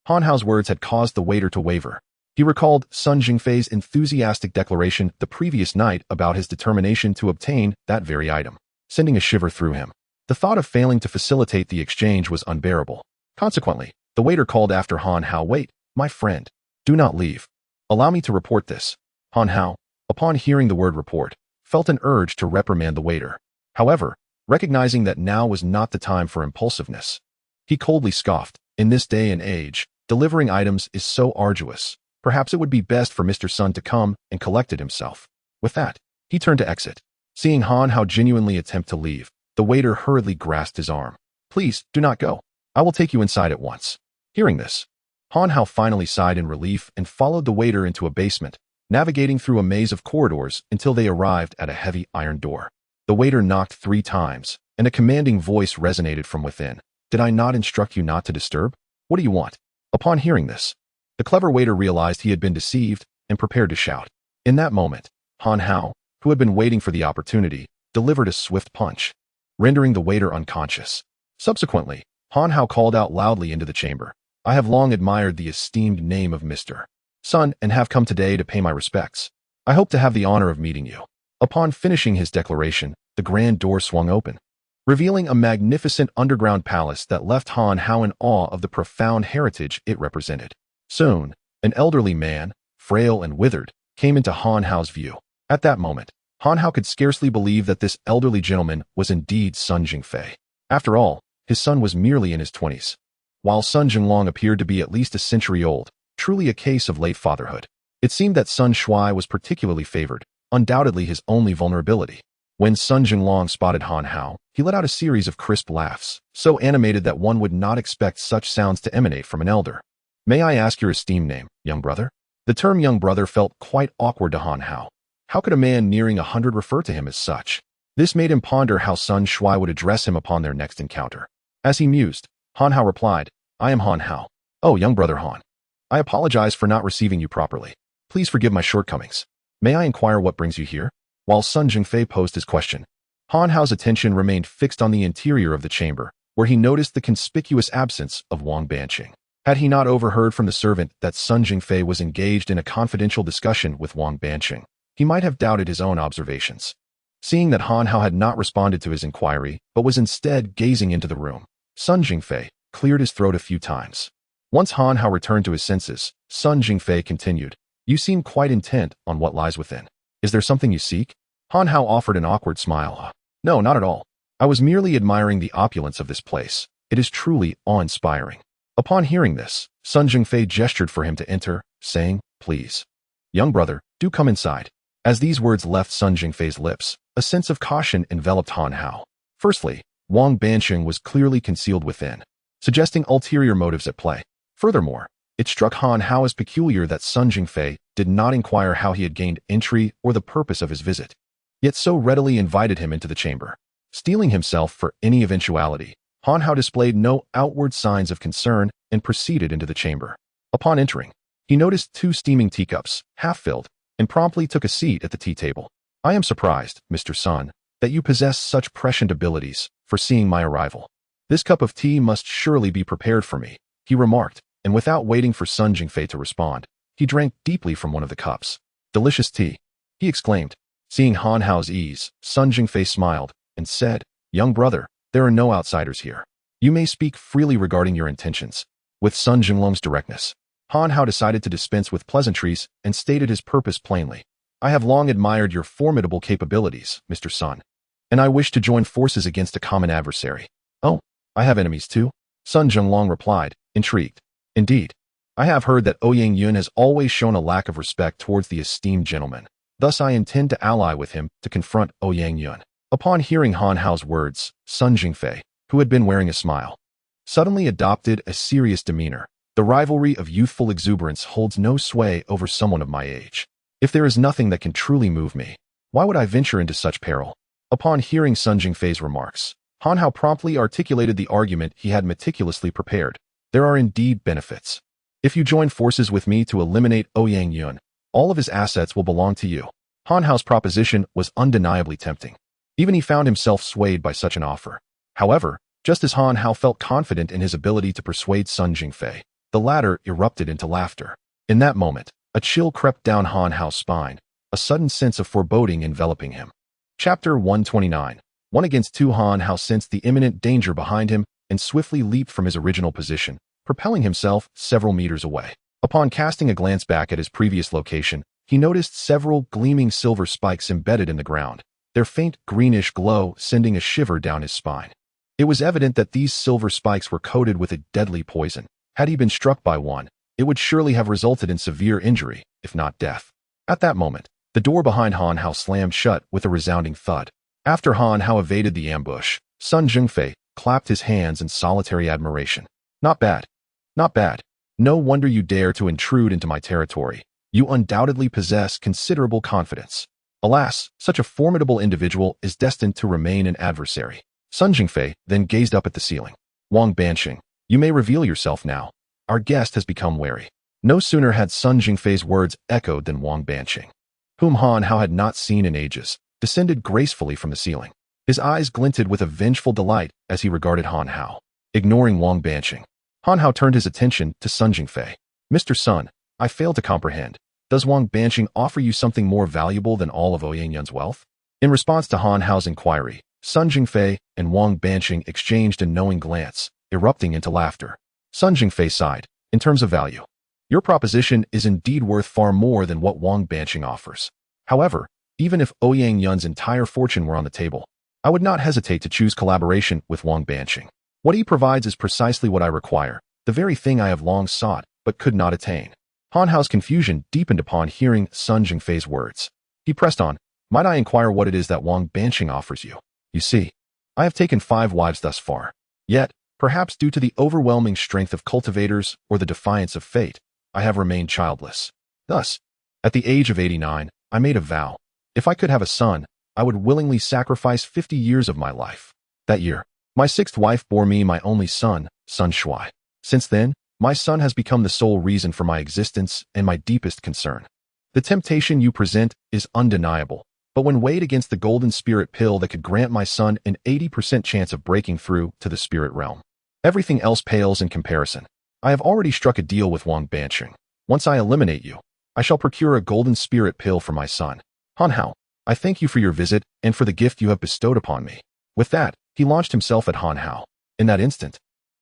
Han Hao's words had caused the waiter to waver. He recalled Sun Jingfei's enthusiastic declaration the previous night about his determination to obtain that very item, sending a shiver through him. The thought of failing to facilitate the exchange was unbearable. Consequently, the waiter called after Han Hao, wait, my friend, do not leave. Allow me to report this. Han Hao, upon hearing the word report, felt an urge to reprimand the waiter. However, recognizing that now was not the time for impulsiveness, he coldly scoffed, in this day and age, delivering items is so arduous. Perhaps it would be best for Mr. Sun to come and collect it himself. With that, he turned to exit. Seeing Han Hao genuinely attempt to leave, the waiter hurriedly grasped his arm. Please, do not go. I will take you inside at once. Hearing this, Han Hao finally sighed in relief and followed the waiter into a basement, navigating through a maze of corridors until they arrived at a heavy iron door. The waiter knocked 3 times, and a commanding voice resonated from within. Did I not instruct you not to disturb? What do you want? Upon hearing this, the clever waiter realized he had been deceived and prepared to shout. In that moment, Han Hao, who had been waiting for the opportunity, delivered a swift punch, rendering the waiter unconscious. Subsequently, Han Hao called out loudly into the chamber. I have long admired the esteemed name of Mr. Sun and have come today to pay my respects. I hope to have the honor of meeting you. Upon finishing his declaration, the grand door swung open, revealing a magnificent underground palace that left Han Hao in awe of the profound heritage it represented. Soon, an elderly man, frail and withered, came into Han Hao's view. At that moment, Han Hao could scarcely believe that this elderly gentleman was indeed Sun Jingfei. After all, his son was merely in his 20s, while Sun Jinlong appeared to be at least a century old, truly a case of late fatherhood. It seemed that Sun Shuai was particularly favored, undoubtedly his only vulnerability. When Sun Jinglong spotted Han Hao, he let out a series of crisp laughs, so animated that one would not expect such sounds to emanate from an elder. "May I ask your esteemed name, young brother?" The term young brother felt quite awkward to Han Hao. How could a man nearing 100 refer to him as such? This made him ponder how Sun Shui would address him upon their next encounter. As he mused, Han Hao replied, "I am Han Hao." "Oh, young brother Han. I apologize for not receiving you properly. Please forgive my shortcomings. May I inquire what brings you here?" While Sun Jingfei posed his question, Han Hao's attention remained fixed on the interior of the chamber, where he noticed the conspicuous absence of Wang Banqing. Had he not overheard from the servant that Sun Jingfei was engaged in a confidential discussion with Wang Banqing, he might have doubted his own observations. Seeing that Han Hao had not responded to his inquiry, but was instead gazing into the room, Sun Jingfei cleared his throat a few times. Once Han Hao returned to his senses, Sun Jingfei continued, "You seem quite intent on what lies within. Is there something you seek?" Han Hao offered an awkward smile. "No, not at all. I was merely admiring the opulence of this place. It is truly awe-inspiring." Upon hearing this, Sun Jingfei gestured for him to enter, saying, "Please, young brother, do come inside." As these words left Sun Jingfei's lips, a sense of caution enveloped Han Hao. Firstly, Wang Banqing was clearly concealed within, suggesting ulterior motives at play. Furthermore, it struck Han Hao as peculiar that Sun Jingfei did not inquire how he had gained entry or the purpose of his visit, yet so readily invited him into the chamber. Steeling himself for any eventuality, Han Hao displayed no outward signs of concern and proceeded into the chamber. Upon entering, he noticed 2 steaming teacups, half-filled, and promptly took a seat at the tea table. "I am surprised, Mr. Sun, that you possess such prescient abilities, foreseeing my arrival. This cup of tea must surely be prepared for me," he remarked, and without waiting for Sun Jingfei to respond, he drank deeply from one of the cups. "Delicious tea," he exclaimed. Seeing Han Hao's ease, Sun Jingfei smiled and said, "Young brother, there are no outsiders here. You may speak freely regarding your intentions." With Sun Jinglong's directness, Han Hao decided to dispense with pleasantries and stated his purpose plainly. "I have long admired your formidable capabilities, Mr. Sun, and I wish to join forces against a common adversary." "Oh, I have enemies too?" Sun Jinglong replied, intrigued. "Indeed. I have heard that Ouyang Yun has always shown a lack of respect towards the esteemed gentleman. Thus I intend to ally with him to confront Ouyang Yun." Upon hearing Han Hao's words, Sun Jingfei, who had been wearing a smile, suddenly adopted a serious demeanor. "The rivalry of youthful exuberance holds no sway over someone of my age. If there is nothing that can truly move me, why would I venture into such peril?" Upon hearing Sun Jingfei's remarks, Han Hao promptly articulated the argument he had meticulously prepared. "There are indeed benefits. If you join forces with me to eliminate Ouyang Yun, all of his assets will belong to you." Han Hao's proposition was undeniably tempting. Even he found himself swayed by such an offer. However, just as Han Hao felt confident in his ability to persuade Sun Jingfei, the latter erupted into laughter. In that moment, a chill crept down Han Hao's spine, a sudden sense of foreboding enveloping him. Chapter 129. 1 against 2. Han Hao sensed the imminent danger behind him and swiftly leaped from his original position, propelling himself several meters away. Upon casting a glance back at his previous location, he noticed several gleaming silver spikes embedded in the ground, their faint greenish glow sending a shiver down his spine. It was evident that these silver spikes were coated with a deadly poison. Had he been struck by one, it would surely have resulted in severe injury, if not death. At that moment, the door behind Han Hao slammed shut with a resounding thud. After Han Hao evaded the ambush, Sun Jingfei clapped his hands in solitary admiration. "Not bad. Not bad. No wonder you dare to intrude into my territory. You undoubtedly possess considerable confidence." Alas, such a formidable individual is destined to remain an adversary. Sun Jingfei then gazed up at the ceiling. "Wang Banqing, you may reveal yourself now. Our guest has become wary." No sooner had Sun Jingfei's words echoed than Wang Banqing, whom Han Hao had not seen in ages, descended gracefully from the ceiling. His eyes glinted with a vengeful delight as he regarded Han Hao. Ignoring Wang Banqing, Han Hao turned his attention to Sun Jingfei. "Mr. Sun, I fail to comprehend. Does Wang Banqing offer you something more valuable than all of Ouyang Yun's wealth?" In response to Han Hao's inquiry, Sun Jingfei and Wang Banqing exchanged a knowing glance, erupting into laughter. Sun Jingfei sighed. "In terms of value, your proposition is indeed worth far more than what Wang Banqing offers. However, even if Ouyang Yun's entire fortune were on the table, I would not hesitate to choose collaboration with Wang Banqing. What he provides is precisely what I require, the very thing I have long sought but could not attain." Han Hao's confusion deepened upon hearing Sun Jingfei's words. He pressed on, "Might I inquire what it is that Wang Banqing offers you? You see, I have taken 5 wives thus far. Yet, perhaps due to the overwhelming strength of cultivators or the defiance of fate, I have remained childless. Thus, at the age of 89, I made a vow. If I could have a son, I would willingly sacrifice 50 years of my life. That year, my 6th wife bore me my only son, Sun Shuai. Since then, my son has become the sole reason for my existence and my deepest concern. The temptation you present is undeniable, but when weighed against the golden spirit pill that could grant my son an 80% chance of breaking through to the spirit realm, everything else pales in comparison. I have already struck a deal with Wang Banqing. Once I eliminate you, I shall procure a golden spirit pill for my son. Han Hao, I thank you for your visit and for the gift you have bestowed upon me." With that, he launched himself at Han Hao. In that instant,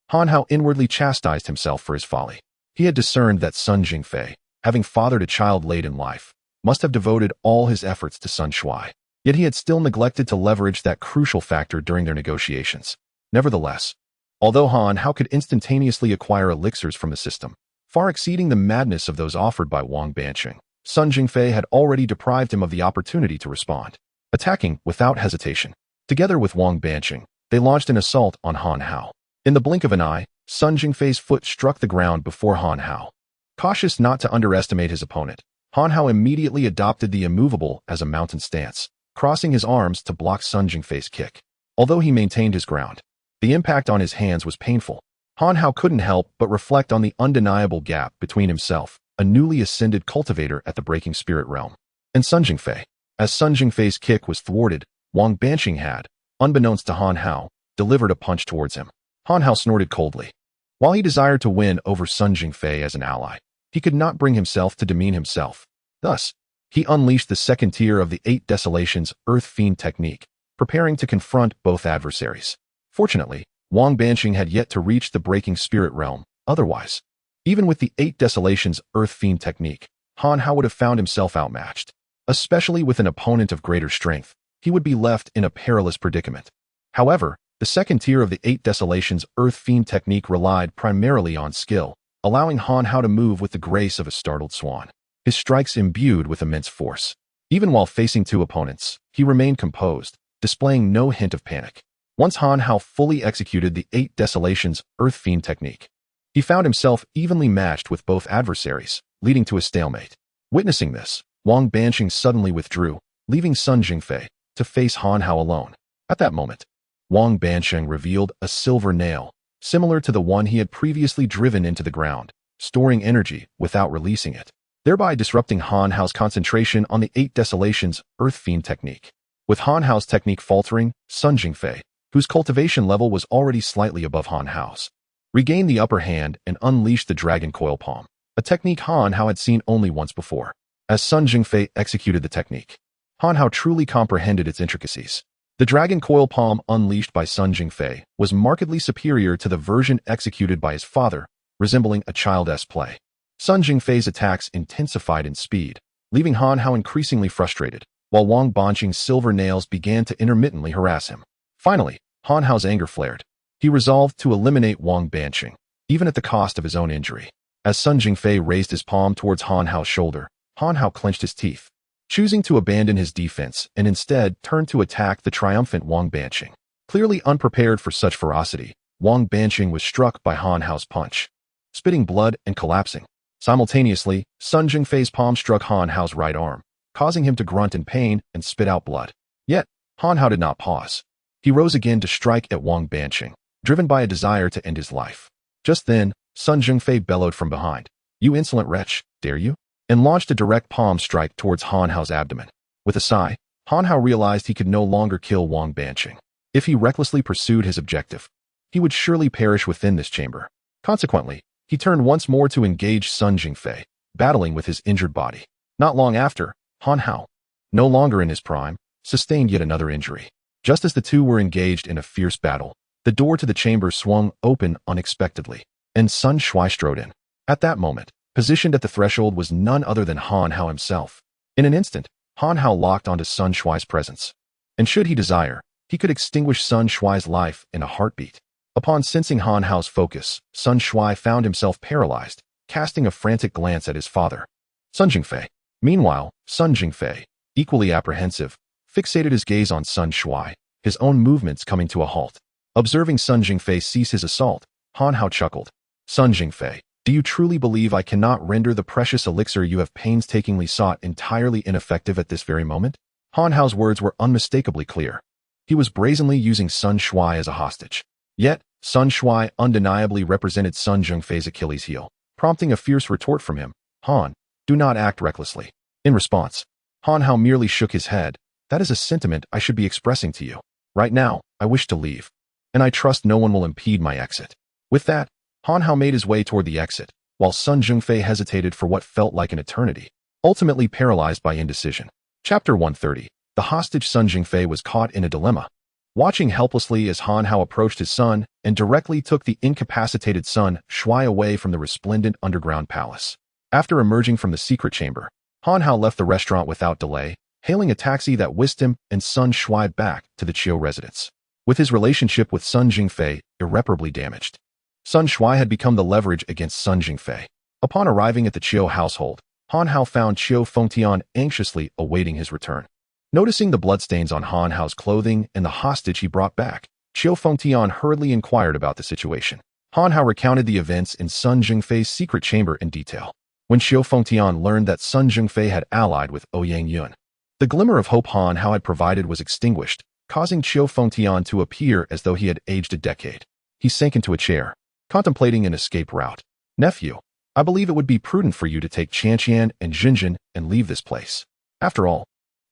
Han Hao inwardly chastised himself for his folly. He had discerned that Sun Jingfei, having fathered a child late in life, must have devoted all his efforts to Sun Shuai. Yet he had still neglected to leverage that crucial factor during their negotiations. Nevertheless, although Han Hao could instantaneously acquire elixirs from the system, far exceeding the madness of those offered by Wang Banqing, Sun Jingfei had already deprived him of the opportunity to respond. Attacking without hesitation, together with Wang Banqing, they launched an assault on Han Hao. In the blink of an eye, Sun Jingfei's foot struck the ground before Han Hao. Cautious not to underestimate his opponent, Han Hao immediately adopted the immovable as a mountain stance, crossing his arms to block Sun Jingfei's kick. Although he maintained his ground, the impact on his hands was painful. Han Hao couldn't help but reflect on the undeniable gap between himself, a newly ascended cultivator at the breaking spirit realm, and Sun Jingfei. As Sun Jingfei's kick was thwarted, Wang Banqing had, unbeknownst to Han Hao, delivered a punch towards him. Han Hao snorted coldly. While he desired to win over Sun Jingfei as an ally, he could not bring himself to demean himself. Thus, he unleashed the second tier of the 8 Desolations Earth Fiend technique, preparing to confront both adversaries. Fortunately, Wang Banqing had yet to reach the breaking spirit realm. Otherwise, even with the 8 Desolations Earth Fiend technique, Han Hao would have found himself outmatched. Especially with an opponent of greater strength, he would be left in a perilous predicament. However, the second tier of the 8 Desolations Earth Fiend technique relied primarily on skill, allowing Han Hao to move with the grace of a startled swan. His strikes imbued with immense force. Even while facing 2 opponents, he remained composed, displaying no hint of panic. Once Han Hao fully executed the 8 Desolations Earth Fiend technique, he found himself evenly matched with both adversaries, leading to a stalemate. Witnessing this, Wang Banqing suddenly withdrew, leaving Sun Jingfei to face Han Hao alone. At that moment, Wang Banqing revealed a silver nail, similar to the one he had previously driven into the ground, storing energy without releasing it, thereby disrupting Han Hao's concentration on the 8 Desolations Earth Fiend technique. With Han Hao's technique faltering, Sun Jingfei, whose cultivation level was already slightly above Han Hao's, regained the upper hand and unleashed the Dragon Coil Palm, a technique Han Hao had seen only once before. As Sun Jingfei executed the technique, Han Hao truly comprehended its intricacies. The Dragon Coil Palm unleashed by Sun Jingfei was markedly superior to the version executed by his father, resembling a child's play. Sun Jingfei's attacks intensified in speed, leaving Han Hao increasingly frustrated, while Wang Banqing's silver nails began to intermittently harass him. Finally, Han Hao's anger flared. He resolved to eliminate Wang Banqing, even at the cost of his own injury. As Sun Jingfei raised his palm towards Han Hao's shoulder, Han Hao clenched his teeth, choosing to abandon his defense and instead turned to attack the triumphant Wang Banqing. Clearly unprepared for such ferocity, Wang Banqing was struck by Han Hao's punch, spitting blood and collapsing. Simultaneously, Sun Jingfei's palm struck Han Hao's right arm, causing him to grunt in pain and spit out blood. Yet, Han Hao did not pause. He rose again to strike at Wang Banqing, driven by a desire to end his life. Just then, Sun Jingfei bellowed from behind, "You insolent wretch, dare you?" and launched a direct palm strike towards Han Hao's abdomen. With a sigh, Han Hao realized he could no longer kill Wang Banqing. If he recklessly pursued his objective, he would surely perish within this chamber. Consequently, he turned once more to engage Sun Jingfei, battling with his injured body. Not long after, Han Hao, no longer in his prime, sustained yet another injury. Just as the two were engaged in a fierce battle, the door to the chamber swung open unexpectedly, and Sun Shuai strode in. At that moment, positioned at the threshold was none other than Han Hao himself. In an instant, Han Hao locked onto Sun Shuai's presence, and should he desire, he could extinguish Sun Shuai's life in a heartbeat. Upon sensing Han Hao's focus, Sun Shuai found himself paralyzed, casting a frantic glance at his father, Sun Jingfei. Meanwhile, Sun Jingfei, equally apprehensive, fixated his gaze on Sun Shuai, his own movements coming to a halt. Observing Sun Jingfei cease his assault, Han Hao chuckled. Sun Jingfei, do you truly believe I cannot render the precious elixir you have painstakingly sought entirely ineffective at this very moment? Han Hao's words were unmistakably clear. He was brazenly using Sun Shuai as a hostage. Yet, Sun Shuai undeniably represented Sun Jingfei's Achilles heel, prompting a fierce retort from him. Han, do not act recklessly. In response, Han Hao merely shook his head. That is a sentiment I should be expressing to you. Right now, I wish to leave, and I trust no one will impede my exit. With that, Han Hao made his way toward the exit, while Sun Jingfei hesitated for what felt like an eternity, ultimately paralyzed by indecision. Chapter 130. The hostage Sun Jingfei was caught in a dilemma. Watching helplessly as Han Hao approached his son and directly took the incapacitated Sun Shuai away from the resplendent underground palace. After emerging from the secret chamber, Han Hao left the restaurant without delay, hailing a taxi that whisked him and Sun Shuai back to the Qiu residence. With his relationship with Sun Jingfei irreparably damaged, Sun Shuai had become the leverage against Sun Jingfei. Upon arriving at the Qiu household, Han Hao found Qiu Fengtian anxiously awaiting his return. Noticing the bloodstains on Han Hao's clothing and the hostage he brought back, Qiu Fengtian hurriedly inquired about the situation. Han Hao recounted the events in Sun Jingfei's secret chamber in detail. When Qiu Fengtian learned that Sun Jingfei had allied with Ouyang Yun, the glimmer of hope Han Hao had provided was extinguished, causing Qiu Fengtian to appear as though he had aged a decade. He sank into a chair, contemplating an escape route. Nephew, I believe it would be prudent for you to take Qianqian and Jinjin and leave this place. After all,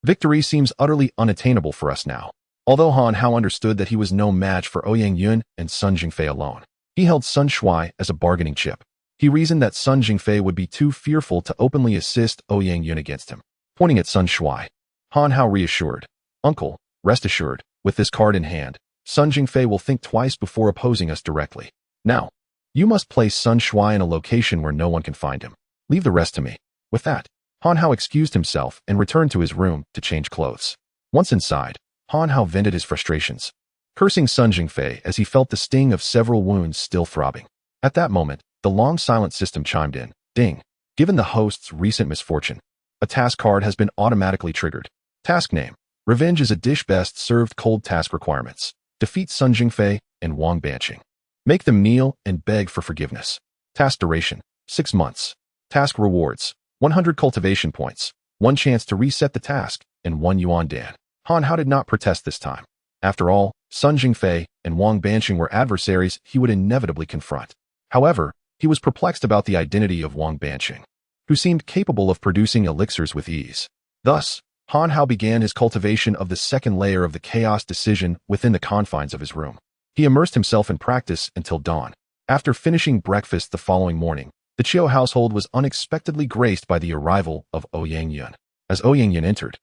victory seems utterly unattainable for us now. Although Han Hao understood that he was no match for Ouyang Yun and Sun Jingfei alone, he held Sun Shuai as a bargaining chip. He reasoned that Sun Jingfei would be too fearful to openly assist Ouyang Yun against him. Pointing at Sun Shuai, Han Hao reassured, Uncle, rest assured, with this card in hand, Sun Jingfei will think twice before opposing us directly. Now, you must place Sun Shuai in a location where no one can find him. Leave the rest to me. With that, Han Hao excused himself and returned to his room to change clothes. Once inside, Han Hao vented his frustrations, cursing Sun Jingfei as he felt the sting of several wounds still throbbing. At that moment, the long silent system chimed in. Ding. Given the host's recent misfortune, a task card has been automatically triggered. Task name. Revenge is a dish best served cold. Task requirements. Defeat Sun Jingfei and Wang Banqing. Make them kneel and beg for forgiveness. Task duration. 6 months. Task rewards. 100 cultivation points, 1 chance to reset the task, and 1 yuan dan. Han Hao did not protest this time. After all, Sun Jingfei and Wang Banqing were adversaries he would inevitably confront. However, he was perplexed about the identity of Wang Banqing, who seemed capable of producing elixirs with ease. Thus, Han Hao began his cultivation of the second layer of the chaos decision within the confines of his room. He immersed himself in practice until dawn. After finishing breakfast the following morning, the Qiu household was unexpectedly graced by the arrival of Ouyang Yun. As Ouyang Yun entered,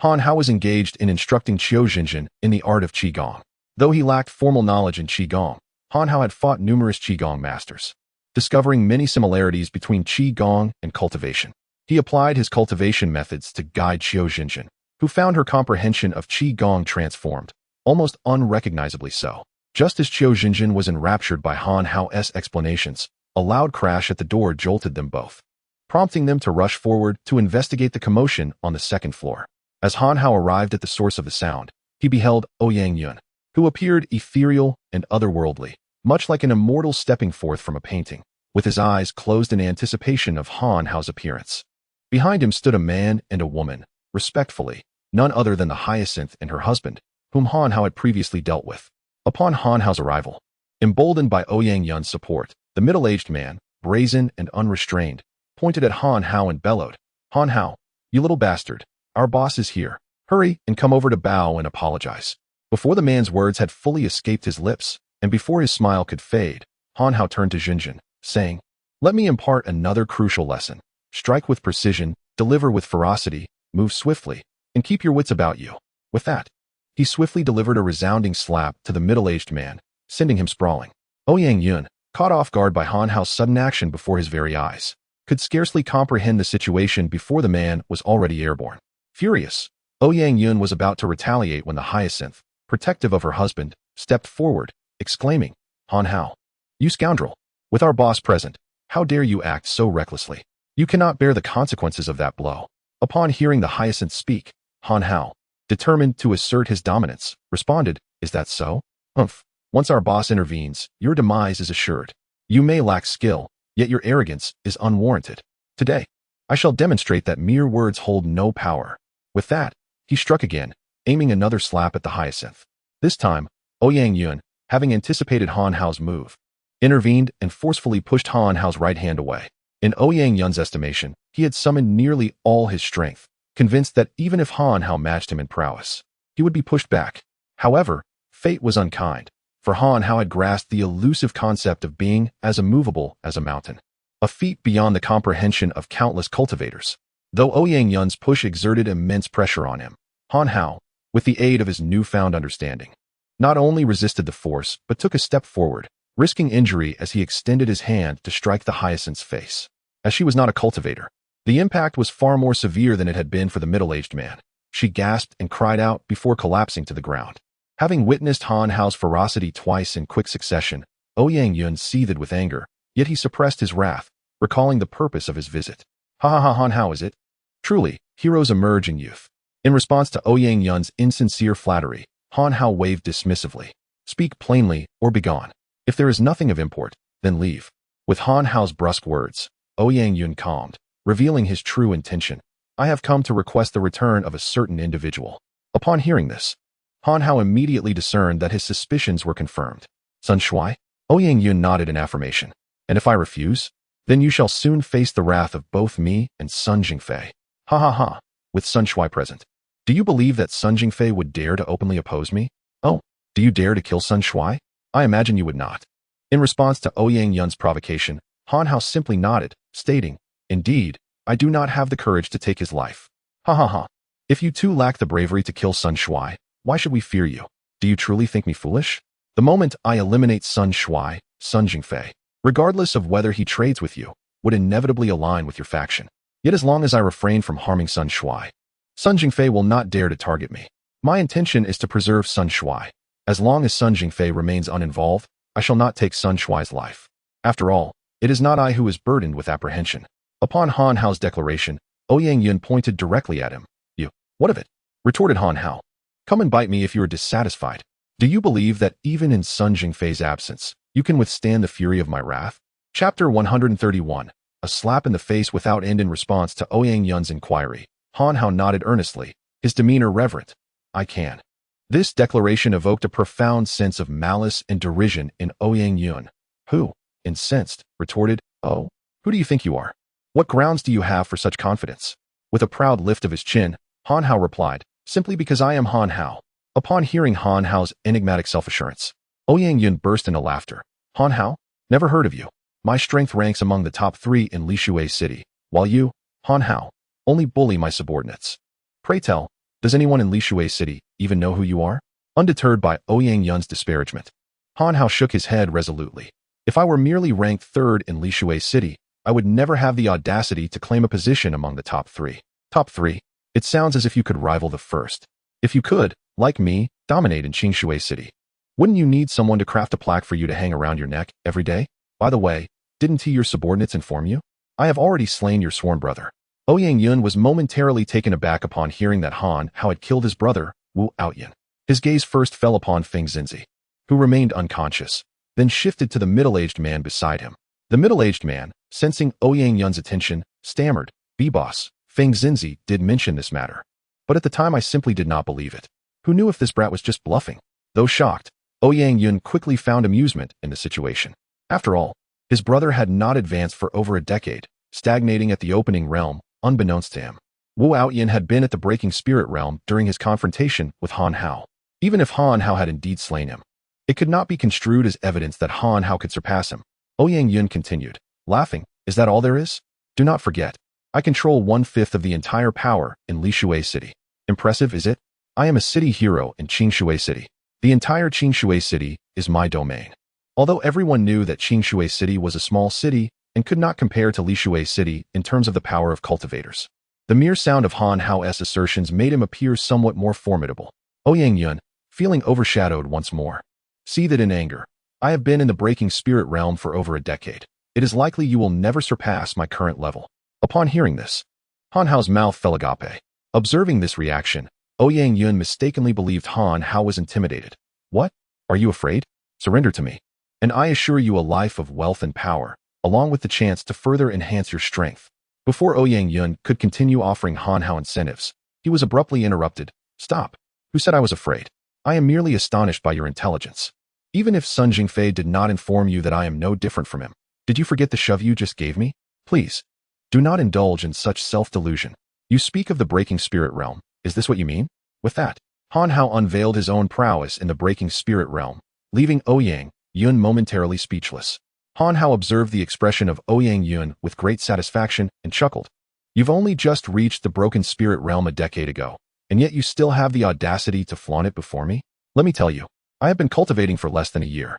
Han Hao was engaged in instructing Qiu Jinjin in the art of Qigong. Though he lacked formal knowledge in Qigong, Han Hao had fought numerous Qigong masters, discovering many similarities between Qigong and cultivation. He applied his cultivation methods to guide Qiu Jinjin, who found her comprehension of Qigong transformed, almost unrecognizably so. Just as Qiu Jinjin was enraptured by Han Hao's explanations, a loud crash at the door jolted them both, prompting them to rush forward to investigate the commotion on the second floor. As Han Hao arrived at the source of the sound, he beheld Ouyang Yun, who appeared ethereal and otherworldly, much like an immortal stepping forth from a painting, with his eyes closed in anticipation of Han Hao's appearance. Behind him stood a man and a woman, respectfully, none other than the Hyacinth and her husband, whom Han Hao had previously dealt with. Upon Han Hao's arrival, emboldened by Ouyang Yun's support, the middle-aged man, brazen and unrestrained, pointed at Han Hao and bellowed, Han Hao, you little bastard, our boss is here. Hurry and come over to bow and apologize. Before the man's words had fully escaped his lips, and before his smile could fade, Han Hao turned to Jinjin, saying, let me impart another crucial lesson. Strike with precision, deliver with ferocity, move swiftly, and keep your wits about you. With that, he swiftly delivered a resounding slap to the middle-aged man, sending him sprawling. Ouyang Yun, caught off guard by Han Hao's sudden action before his very eyes, could scarcely comprehend the situation before the man was already airborne. Furious, Ouyang Yun was about to retaliate when the Hyacinth, protective of her husband, stepped forward, exclaiming, Han Hao, you scoundrel! With our boss present, how dare you act so recklessly? You cannot bear the consequences of that blow. Upon hearing the Hyacinth speak, Han Hao, determined to assert his dominance, responded, "Is that so? Umph. Once our boss intervenes, your demise is assured. You may lack skill, yet your arrogance is unwarranted. Today, I shall demonstrate that mere words hold no power." With that, he struck again, aiming another slap at the hyacinth. This time, Ouyang Yun, having anticipated Han Hao's move, intervened and forcefully pushed Han Hao's right hand away. In Ouyang Yun's estimation, he had summoned nearly all his strength, convinced that even if Han Hao matched him in prowess, he would be pushed back. However, fate was unkind, for Han Hao had grasped the elusive concept of being as immovable as a mountain, a feat beyond the comprehension of countless cultivators. Though Ouyang Yun's push exerted immense pressure on him, Han Hao, with the aid of his newfound understanding, not only resisted the force but took a step forward, risking injury as he extended his hand to strike the hyacinth's face. As she was not a cultivator, the impact was far more severe than it had been for the middle-aged man. She gasped and cried out before collapsing to the ground. Having witnessed Han Hao's ferocity twice in quick succession, Ouyang Yun seethed with anger, yet he suppressed his wrath, recalling the purpose of his visit. "Ha ha ha, Han Hao, is it? Truly, heroes emerge in youth." In response to Ouyang Yun's insincere flattery, Han Hao waved dismissively. "Speak plainly or begone. If there is nothing of import, then leave." With Han Hao's brusque words, Ouyang Yun calmed, revealing his true intention. "I have come to request the return of a certain individual." Upon hearing this, Han Hao immediately discerned that his suspicions were confirmed. "Sun Shuai?" Ouyang Yun nodded in affirmation. "And if I refuse? Then you shall soon face the wrath of both me and Sun Jingfei." "Ha ha ha, with Sun Shuai present. Do you believe that Sun Jingfei would dare to openly oppose me? Oh, do you dare to kill Sun Shuai? I imagine you would not." In response to Ouyang Yun's provocation, Han Hao simply nodded, stating, "Indeed, I do not have the courage to take his life." "Ha ha ha. If you too lack the bravery to kill Sun Shuai, why should we fear you? Do you truly think me foolish? The moment I eliminate Sun Shuai, Sun Jingfei, regardless of whether he trades with you, would inevitably align with your faction. Yet as long as I refrain from harming Sun Shuai, Sun Jingfei will not dare to target me. My intention is to preserve Sun Shuai. As long as Sun Jingfei remains uninvolved, I shall not take Sun Shuai's life. After all, it is not I who is burdened with apprehension." Upon Han Hao's declaration, Ouyang Yun pointed directly at him. "You, what of it?" retorted Han Hao. "Come and bite me if you are dissatisfied. Do you believe that even in Sun Jingfei's absence, you can withstand the fury of my wrath?" Chapter 131. A slap in the face without end. In response to Ouyang Yun's inquiry, Han Hao nodded earnestly, his demeanor reverent. "I can." This declaration evoked a profound sense of malice and derision in Ouyang Yun, who, incensed, retorted, "Oh, who do you think you are? What grounds do you have for such confidence?" With a proud lift of his chin, Han Hao replied, "Simply because I am Han Hao." Upon hearing Han Hao's enigmatic self-assurance, Ouyang Yun burst into laughter. "Han Hao? Never heard of you. My strength ranks among the top 3 in Lishui City, while you, Han Hao, only bully my subordinates. Pray tell, does anyone in Lishui City even know who you are?" Undeterred by Ouyang Yun's disparagement, Han Hao shook his head resolutely. "If I were merely ranked 3rd in Lishui City, I would never have the audacity to claim a position among the top 3. Top 3? It sounds as if you could rival the first. If you could, like me, dominate in Qingshui City, wouldn't you need someone to craft a plaque for you to hang around your neck every day? By the way, didn't your subordinates inform you? I have already slain your sworn brother." Ouyang Yun was momentarily taken aback upon hearing that Han Hao had killed his brother, Wu Outyan. His gaze first fell upon Feng Yutian, who remained unconscious, then shifted to the middle-aged man beside him. The middle-aged man, sensing Ouyang Yun's attention, stammered, "B-boss, Feng Yutian did mention this matter. But at the time I simply did not believe it. Who knew if this brat was just bluffing?" Though shocked, Ouyang Yun quickly found amusement in the situation. After all, his brother had not advanced for over a decade, stagnating at the opening realm, unbeknownst to him. Wu Outyan had been at the breaking spirit realm during his confrontation with Han Hao. Even if Han Hao had indeed slain him, it could not be construed as evidence that Han Hao could surpass him. Ouyang Yun continued, laughing, "Is that all there is? Do not forget, I control 1/5 of the entire power in Lishui City. Impressive, is it? I am a city hero in Qingshui City. The entire Qingshui City is my domain." Although everyone knew that Qingshui City was a small city and could not compare to Lishui City in terms of the power of cultivators, the mere sound of Han Hao's assertions made him appear somewhat more formidable. Ouyang Yun, feeling overshadowed once more, seethed in anger. "I have been in the breaking spirit realm for over a decade. It is likely you will never surpass my current level." Upon hearing this, Han Hao's mouth fell agape. Observing this reaction, Ouyang Yun mistakenly believed Han Hao was intimidated. What? Are you afraid? Surrender to me, and I assure you a life of wealth and power, along with the chance to further enhance your strength. Before Ouyang Yun could continue offering Han Hao incentives, he was abruptly interrupted. Stop. Who said I was afraid? I am merely astonished by your intelligence. Even if Sun Jingfei did not inform you that I am no different from him, did you forget the shove you just gave me? Please, do not indulge in such self-delusion. You speak of the breaking spirit realm. Is this what you mean? With that, Han Hao unveiled his own prowess in the breaking spirit realm, leaving Ouyang Yun momentarily speechless. Han Hao observed the expression of Ouyang Yun with great satisfaction and chuckled. You've only just reached the broken spirit realm a decade ago, and yet you still have the audacity to flaunt it before me? Let me tell you, I have been cultivating for less than a year.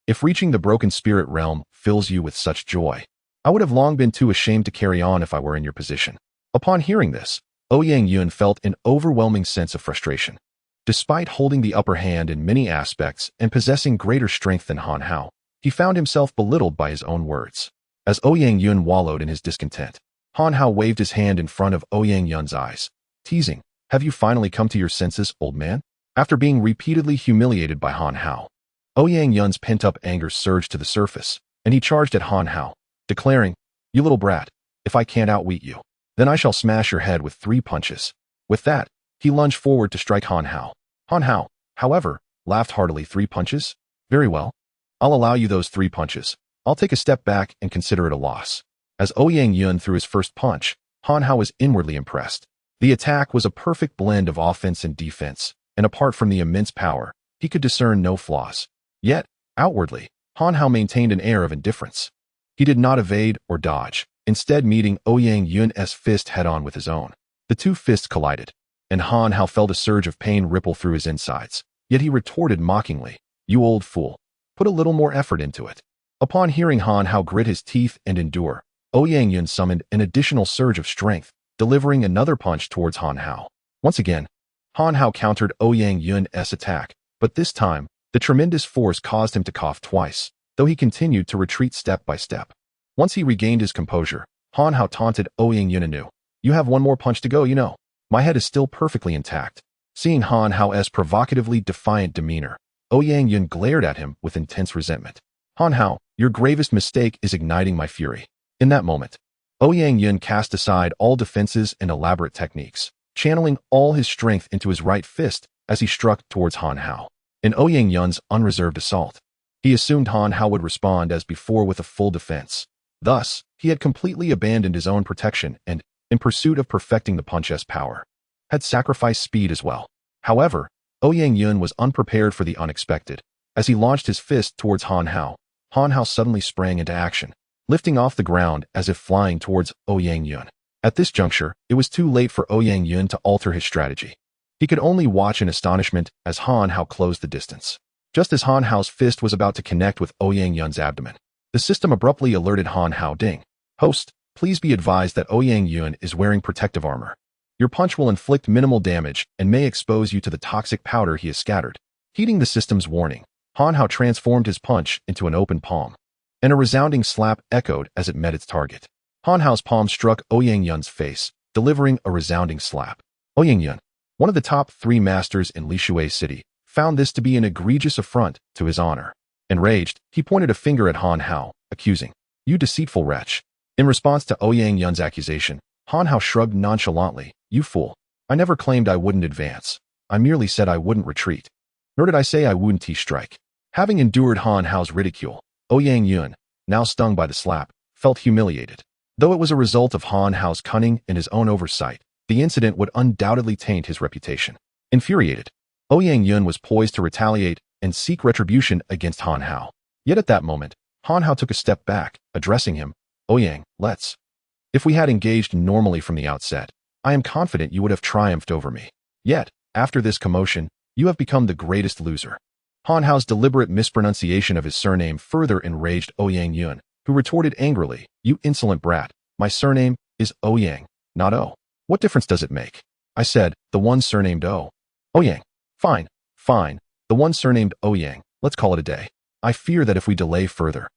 If reaching the broken spirit realm fills you with such joy, I would have long been too ashamed to carry on if I were in your position. Upon hearing this, Ouyang Yun felt an overwhelming sense of frustration. Despite holding the upper hand in many aspects and possessing greater strength than Han Hao, he found himself belittled by his own words. As Ouyang Yun wallowed in his discontent, Han Hao waved his hand in front of Ouyang Yun's eyes, teasing, "Have you finally come to your senses, old man?" After being repeatedly humiliated by Han Hao, Ouyang Yun's pent-up anger surged to the surface, and he charged at Han Hao, declaring, "You little brat, if I can't outwit you, then I shall smash your head with 3 punches." With that, he lunged forward to strike Han Hao. Han Hao, however, laughed heartily. 3 punches? Very well. I'll allow you those 3 punches. I'll take a step back and consider it a loss. As Ouyang Yun threw his first punch, Han Hao was inwardly impressed. The attack was a perfect blend of offense and defense, and apart from the immense power, he could discern no flaws. Yet, outwardly, Han Hao maintained an air of indifference. He did not evade or dodge, instead meeting Ouyang Yun's fist head-on with his own. The 2 fists collided, and Han Hao felt a surge of pain ripple through his insides. Yet he retorted mockingly, "You old fool, put a little more effort into it." Upon hearing Han Hao grit his teeth and endure, Ouyang Yun summoned an additional surge of strength, delivering another punch towards Han Hao. Once again, Han Hao countered Ouyang Yun's attack, but this time, the tremendous force caused him to cough twice, though he continued to retreat step by step. Once he regained his composure, Han Hao taunted Ouyang Yun anew. "You have 1 more punch to go, you know. My head is still perfectly intact." Seeing Han Hao's provocatively defiant demeanor, Ouyang Yun glared at him with intense resentment. "Han Hao, your gravest mistake is igniting my fury." In that moment, Ouyang Yun cast aside all defenses and elaborate techniques, channeling all his strength into his right fist as he struck towards Han Hao. In Ouyang Yun's unreserved assault, he assumed Han Hao would respond as before with a full defense. Thus, he had completely abandoned his own protection and, in pursuit of perfecting the punch's power, had sacrificed speed as well. However, Ouyang Yun was unprepared for the unexpected. As he launched his fist towards Han Hao suddenly sprang into action, lifting off the ground as if flying towards Ouyang Yun. At this juncture, it was too late for Ouyang Yun to alter his strategy. He could only watch in astonishment as Han Hao closed the distance. Just as Han Hao's fist was about to connect with Ouyang Yun's abdomen, the system abruptly alerted Han Hao, "Ding. Host, please be advised that Ouyang Yun is wearing protective armor. Your punch will inflict minimal damage and may expose you to the toxic powder he has scattered." Heeding the system's warning, Han Hao transformed his punch into an open palm, and a resounding slap echoed as it met its target. Han Hao's palm struck Ouyang Yun's face, delivering a resounding slap. Ouyang Yun, one of the top 3 masters in Lishui City, found this to be an egregious affront to his honor. Enraged, he pointed a finger at Han Hao, accusing, "You deceitful wretch." In response to Ouyang Yun's accusation, Han Hao shrugged nonchalantly, "You fool. I never claimed I wouldn't advance. I merely said I wouldn't retreat. Nor did I say I wouldn't strike." Having endured Han Hao's ridicule, Ouyang Yun, now stung by the slap, felt humiliated. Though it was a result of Han Hao's cunning and his own oversight, the incident would undoubtedly taint his reputation. Infuriated, Ouyang Yun was poised to retaliate and seek retribution against Han Hao. Yet at that moment, Han Hao took a step back, addressing him, "Ouyang, if we had engaged normally from the outset, I am confident you would have triumphed over me. Yet, after this commotion, you have become the greatest loser." Han Hao's deliberate mispronunciation of his surname further enraged Ouyang Yun, who retorted angrily, "You insolent brat, my surname is Ouyang, not O. What difference does it make? I said, the one surnamed O. Ouyang. Fine, the one surnamed Ouyang, let's call it a day. I fear that if we delay further,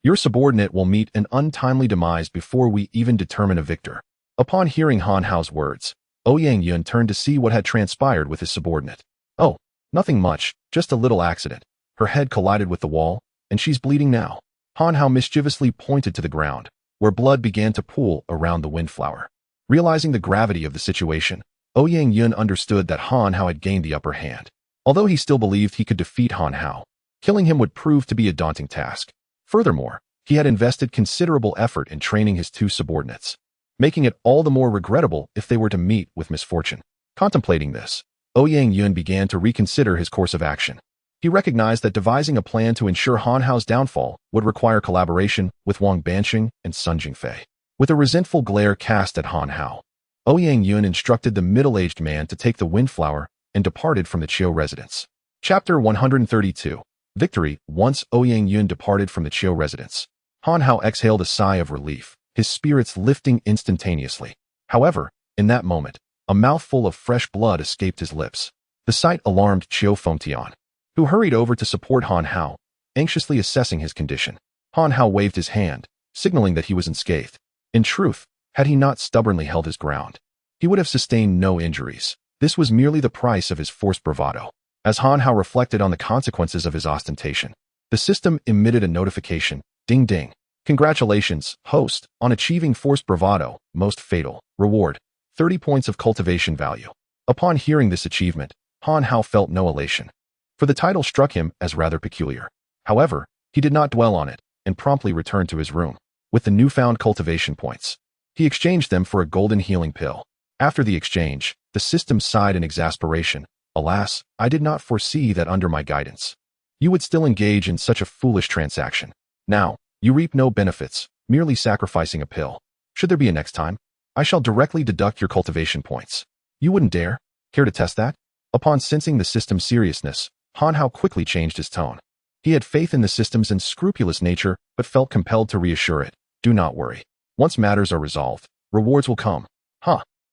your subordinate will meet an untimely demise before we even determine a victor." Upon hearing Han Hao's words, Yun turned to see what had transpired with his subordinate. Oh, nothing much, just a little accident. Her head collided with the wall, and she's bleeding now. Han Hao mischievously pointed to the ground, where blood began to pool around the windflower. Realizing the gravity of the situation, Yun understood that Han Hao had gained the upper hand. Although he still believed he could defeat Han Hao, killing him would prove to be a daunting task. Furthermore, he had invested considerable effort in training his two subordinates, making it all the more regrettable if they were to meet with misfortune. Contemplating this, Yun began to reconsider his course of action. He recognized that devising a plan to ensure Han Hao's downfall would require collaboration with Wang Banqing and Sun Jingfei. With a resentful glare cast at Han Hao, Yun instructed the middle-aged man to take the windflower and departed from the Qiu residence. Chapter 132. Victory. Once Yun departed from the Qiu residence, Han Hao exhaled a sigh of relief, his spirits lifting instantaneously. However, in that moment, a mouthful of fresh blood escaped his lips. The sight alarmed Feng Yutian, who hurried over to support Han Hao, anxiously assessing his condition. Han Hao waved his hand, signaling that he was unscathed. In truth, had he not stubbornly held his ground, he would have sustained no injuries. This was merely the price of his forced bravado. As Han Hao reflected on the consequences of his ostentation, the system emitted a notification. Ding ding. Congratulations, host, on achieving forced bravado, most fatal. Reward, 30 points of cultivation value. Upon hearing this achievement, Han Hao felt no elation, for the title struck him as rather peculiar. However, he did not dwell on it, and promptly returned to his room. With the newfound cultivation points, he exchanged them for a golden healing pill. After the exchange, the system sighed in exasperation. Alas, I did not foresee that under my guidance, you would still engage in such a foolish transaction. Now, you reap no benefits, merely sacrificing a pill. Should there be a next time, I shall directly deduct your cultivation points. You wouldn't dare? Care to test that? Upon sensing the system's seriousness, Han Hao quickly changed his tone. He had faith in the system's unscrupulous nature, but felt compelled to reassure it. Do not worry. Once matters are resolved, rewards will come.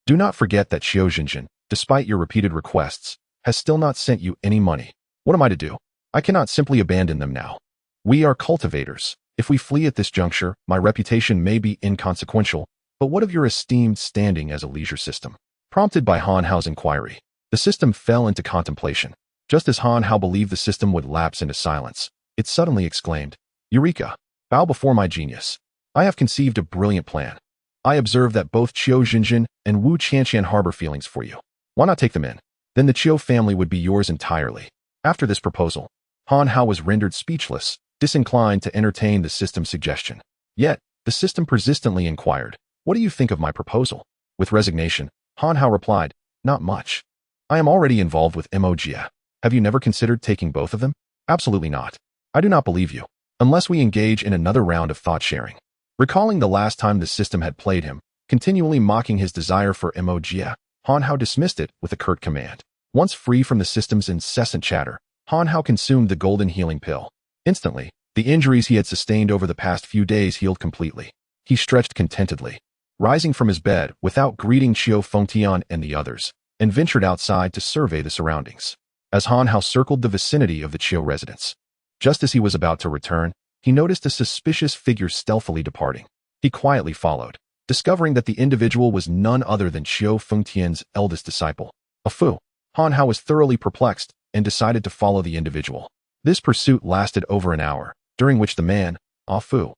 Do not forget that Qiu Jinjin, despite your repeated requests, has still not sent you any money. What am I to do? I cannot simply abandon them now. We are cultivators. If we flee at this juncture, my reputation may be inconsequential, but what of your esteemed standing as a leisure system? Prompted by Han Hao's inquiry, the system fell into contemplation. Just as Han Hao believed the system would lapse into silence, it suddenly exclaimed, Eureka! Bow before my genius. I have conceived a brilliant plan. I observe that both Qiu Jinjin and Wu Qianqian harbor feelings for you. Why not take them in? Then the Qiu family would be yours entirely. After this proposal, Han Hao was rendered speechless, disinclined to entertain the system's suggestion. Yet, the system persistently inquired, What do you think of my proposal? With resignation, Han Hao replied, Not much. I am already involved with Jie. Have you never considered taking both of them? Absolutely not. I do not believe you, unless we engage in another round of thought-sharing. Recalling the last time the system had played him, continually mocking his desire for Jie, Han Hao dismissed it with a curt command. Once free from the system's incessant chatter, Han Hao consumed the golden healing pill. Instantly, the injuries he had sustained over the past few days healed completely. He stretched contentedly, rising from his bed without greeting Feng Yutian and the others, and ventured outside to survey the surroundings. As Han Hao circled the vicinity of the Qiu residence, just as he was about to return, he noticed a suspicious figure stealthily departing. He quietly followed, discovering that the individual was none other than Feng Yutian's eldest disciple, Fu. Han Hao was thoroughly perplexed and decided to follow the individual. This pursuit lasted over an hour, during which the man, Fu,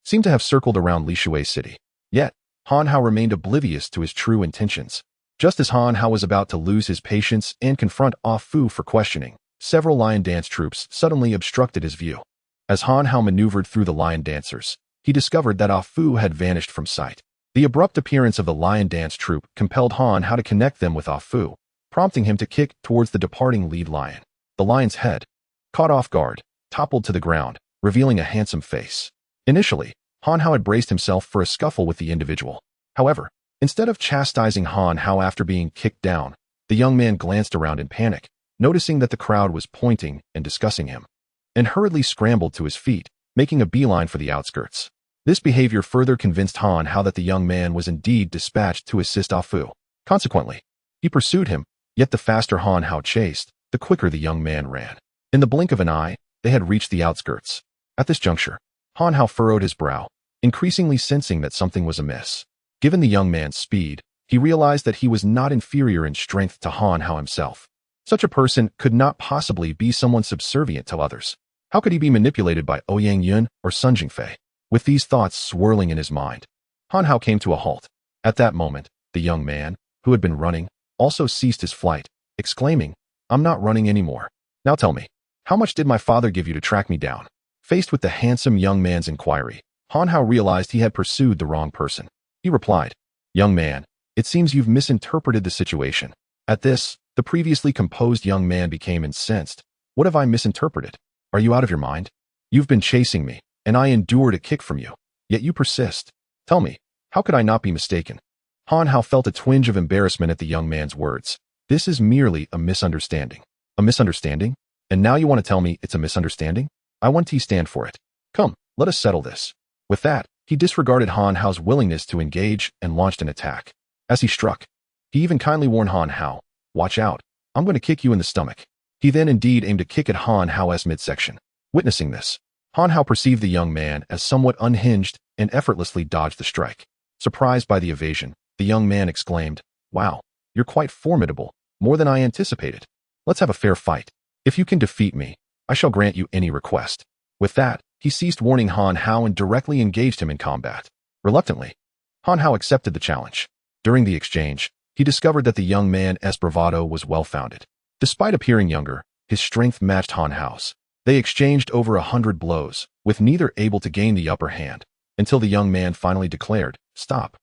seemed to have circled around Lishui City. Yet, Han Hao remained oblivious to his true intentions. Just as Han Hao was about to lose his patience and confront Fu for questioning, several lion dance troops suddenly obstructed his view. As Han Hao maneuvered through the lion dancers, he discovered that Fu had vanished from sight. The abrupt appearance of the lion dance troupe compelled Han Hao to connect them with Fu, prompting him to kick towards the departing lead lion. The lion's head, caught off guard, toppled to the ground, revealing a handsome face. Initially, Han Hao had braced himself for a scuffle with the individual. However, instead of chastising Han Hao after being kicked down, the young man glanced around in panic, noticing that the crowd was pointing and discussing him, and hurriedly scrambled to his feet, making a beeline for the outskirts. This behavior further convinced Han Hao that the young man was indeed dispatched to assist Fu. Consequently, he pursued him, yet the faster Han Hao chased, the quicker the young man ran. In the blink of an eye, they had reached the outskirts. At this juncture, Han Hao furrowed his brow, increasingly sensing that something was amiss. Given the young man's speed, He realized that he was not inferior in strength to Han Hao himself. Such a person could not possibly be someone subservient to others. How could he be manipulated by Ouyang Yun or Sun Jingfei? With these thoughts swirling in his mind, Han Hao came to a halt. At that moment, the young man, who had been running, also ceased his flight, exclaiming, "I'm not running anymore. Now tell me, how much did my father give you to track me down?" Faced with the handsome young man's inquiry, Han Hao realized he had pursued the wrong person. He replied, "Young man, it seems you've misinterpreted the situation." At this, the previously composed young man became incensed. "What have I misinterpreted? Are you out of your mind? You've been chasing me, and I endured a kick from you, yet you persist. Tell me, how could I not be mistaken?" Han Hao felt a twinge of embarrassment at the young man's words. "This is merely a misunderstanding." "A misunderstanding? And now you want to tell me it's a misunderstanding? I want to stand for it. Come, let us settle this." With that, he disregarded Han Hao's willingness to engage and launched an attack. As he struck, he even kindly warned Han Hao, "Watch out, I'm going to kick you in the stomach." He then indeed aimed a kick at Han Hao's midsection. Witnessing this, Han Hao perceived the young man as somewhat unhinged and effortlessly dodged the strike. Surprised by the evasion, the young man exclaimed, "Wow, you're quite formidable, more than I anticipated. Let's have a fair fight. If you can defeat me, I shall grant you any request." With that, he ceased warning Han Hao and directly engaged him in combat. Reluctantly, Han Hao accepted the challenge. During the exchange, he discovered that the young man's bravado was well-founded. Despite appearing younger, his strength matched Han Hao's. They exchanged over 100 blows, with neither able to gain the upper hand, until the young man finally declared, "Stop."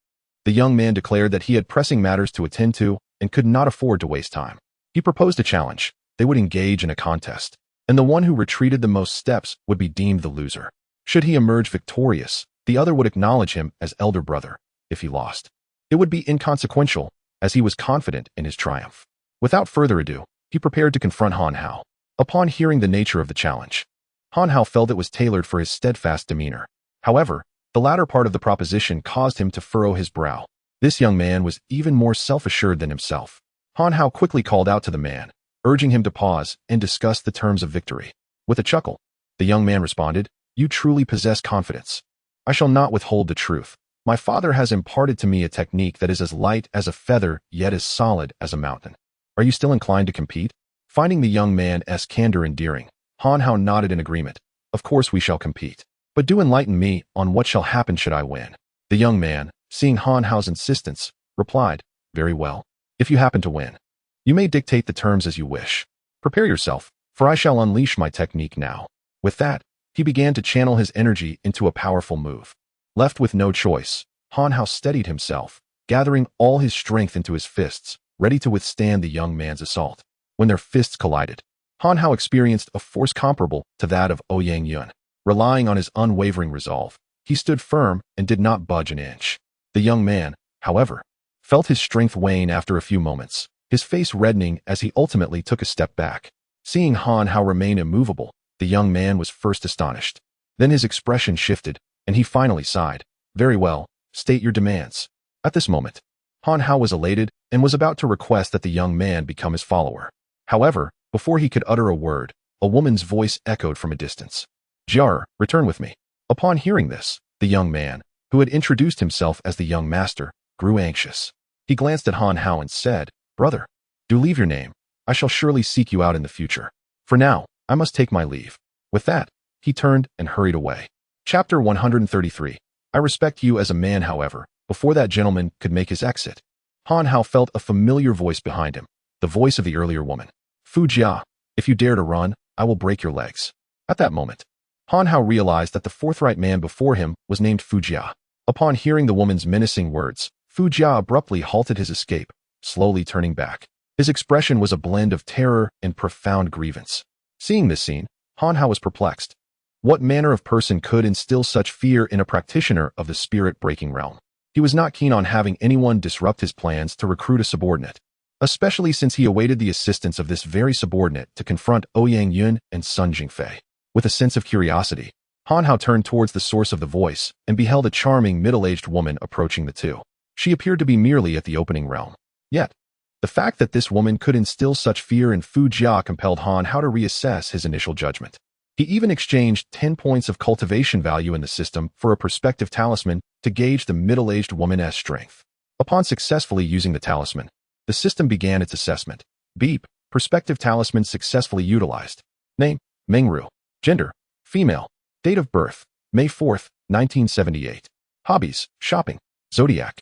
The young man declared that he had pressing matters to attend to and could not afford to waste time. He proposed a challenge. They would engage in a contest, and the one who retreated the most steps would be deemed the loser. Should he emerge victorious, the other would acknowledge him as elder brother. If he lost, it would be inconsequential, as he was confident in his triumph. Without further ado, he prepared to confront Han Hao. Upon hearing the nature of the challenge, Han Hao felt it was tailored for his steadfast demeanor. However, the latter part of the proposition caused him to furrow his brow. This young man was even more self-assured than himself. Han Hao quickly called out to the man, urging him to pause and discuss the terms of victory. With a chuckle, the young man responded, "You truly possess confidence. I shall not withhold the truth. My father has imparted to me a technique that is as light as a feather, yet as solid as a mountain. Are you still inclined to compete?" Finding the young man's candor endearing, Han Hao nodded in agreement. "Of course we shall compete. But do enlighten me on what shall happen should I win." The young man, seeing Han Hao's insistence, replied, "Very well. If you happen to win, you may dictate the terms as you wish. Prepare yourself, for I shall unleash my technique now." With that, he began to channel his energy into a powerful move. Left with no choice, Han Hao steadied himself, gathering all his strength into his fists, ready to withstand the young man's assault. When their fists collided, Han Hao experienced a force comparable to that of Ouyang Yun. Relying on his unwavering resolve, he stood firm and did not budge an inch. The young man, however, felt his strength wane after a few moments, his face reddening as he ultimately took a step back. Seeing Han Hao remain immovable, the young man was first astonished. Then his expression shifted, and he finally sighed. "Very well, state your demands." At this moment, Han Hao was elated and was about to request that the young man become his follower. However, before he could utter a word, a woman's voice echoed from a distance. "Jar, return with me." Upon hearing this, the young man, who had introduced himself as the young master, grew anxious. He glanced at Han Hao and said, "Brother, do leave your name. I shall surely seek you out in the future. For now, I must take my leave." With that, he turned and hurried away. Chapter 133. I respect you as a man. However, before that gentleman could make his exit, Han Hao felt a familiar voice behind him, the voice of the earlier woman. "Fu Jia, if you dare to run, I will break your legs." At that moment, Han Hao realized that the forthright man before him was named Fu Jia. Upon hearing the woman's menacing words, Fu Jia abruptly halted his escape, slowly turning back. His expression was a blend of terror and profound grievance. Seeing this scene, Han Hao was perplexed. What manner of person could instill such fear in a practitioner of the spirit-breaking realm? He was not keen on having anyone disrupt his plans to recruit a subordinate, especially since he awaited the assistance of this very subordinate to confront Ouyang Yun and Sun Jingfei. With a sense of curiosity, Han Hao turned towards the source of the voice and beheld a charming middle-aged woman approaching the two. She appeared to be merely at the opening realm. Yet, the fact that this woman could instill such fear in Fu Jia compelled Han Hao to reassess his initial judgment. He even exchanged 10 points of cultivation value in the system for a perspective talisman to gauge the middle-aged woman's strength. Upon successfully using the talisman, the system began its assessment. Beep. Perspective talisman successfully utilized. Name, Mengru. Gender, female. Date of birth, May 4th, 1978. Hobbies, shopping. Zodiac.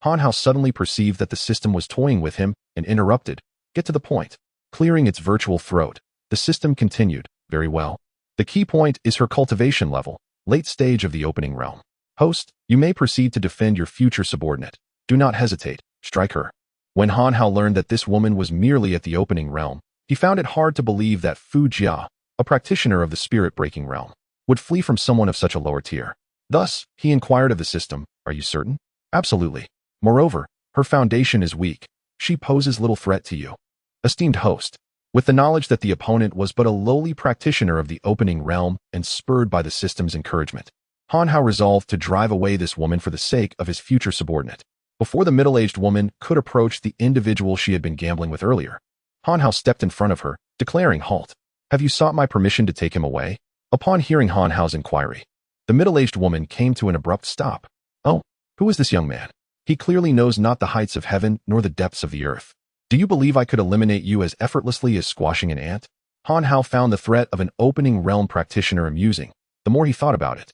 Han Hao suddenly perceived that the system was toying with him and interrupted. Get to the point. Clearing its virtual throat, the system continued. Very well. The key point is her cultivation level, late stage of the opening realm. Host, you may proceed to defend your future subordinate. Do not hesitate. Strike her. When Han Hao learned that this woman was merely at the opening realm, he found it hard to believe that Fu Jia, a practitioner of the spirit-breaking realm, would flee from someone of such a lower tier. Thus, he inquired of the system, are you certain? Absolutely. Moreover, her foundation is weak. She poses little threat to you. Esteemed host, with the knowledge that the opponent was but a lowly practitioner of the opening realm and spurred by the system's encouragement, Han Hao resolved to drive away this woman for the sake of his future subordinate. Before the middle-aged woman could approach the individual she had been gambling with earlier, Han Hao stepped in front of her, declaring, halt. Have you sought my permission to take him away? Upon hearing Han Hao's inquiry, the middle-aged woman came to an abrupt stop. Oh, who is this young man? He clearly knows not the heights of heaven nor the depths of the earth. Do you believe I could eliminate you as effortlessly as squashing an ant? Han Hao found the threat of an opening realm practitioner amusing. The more he thought about it,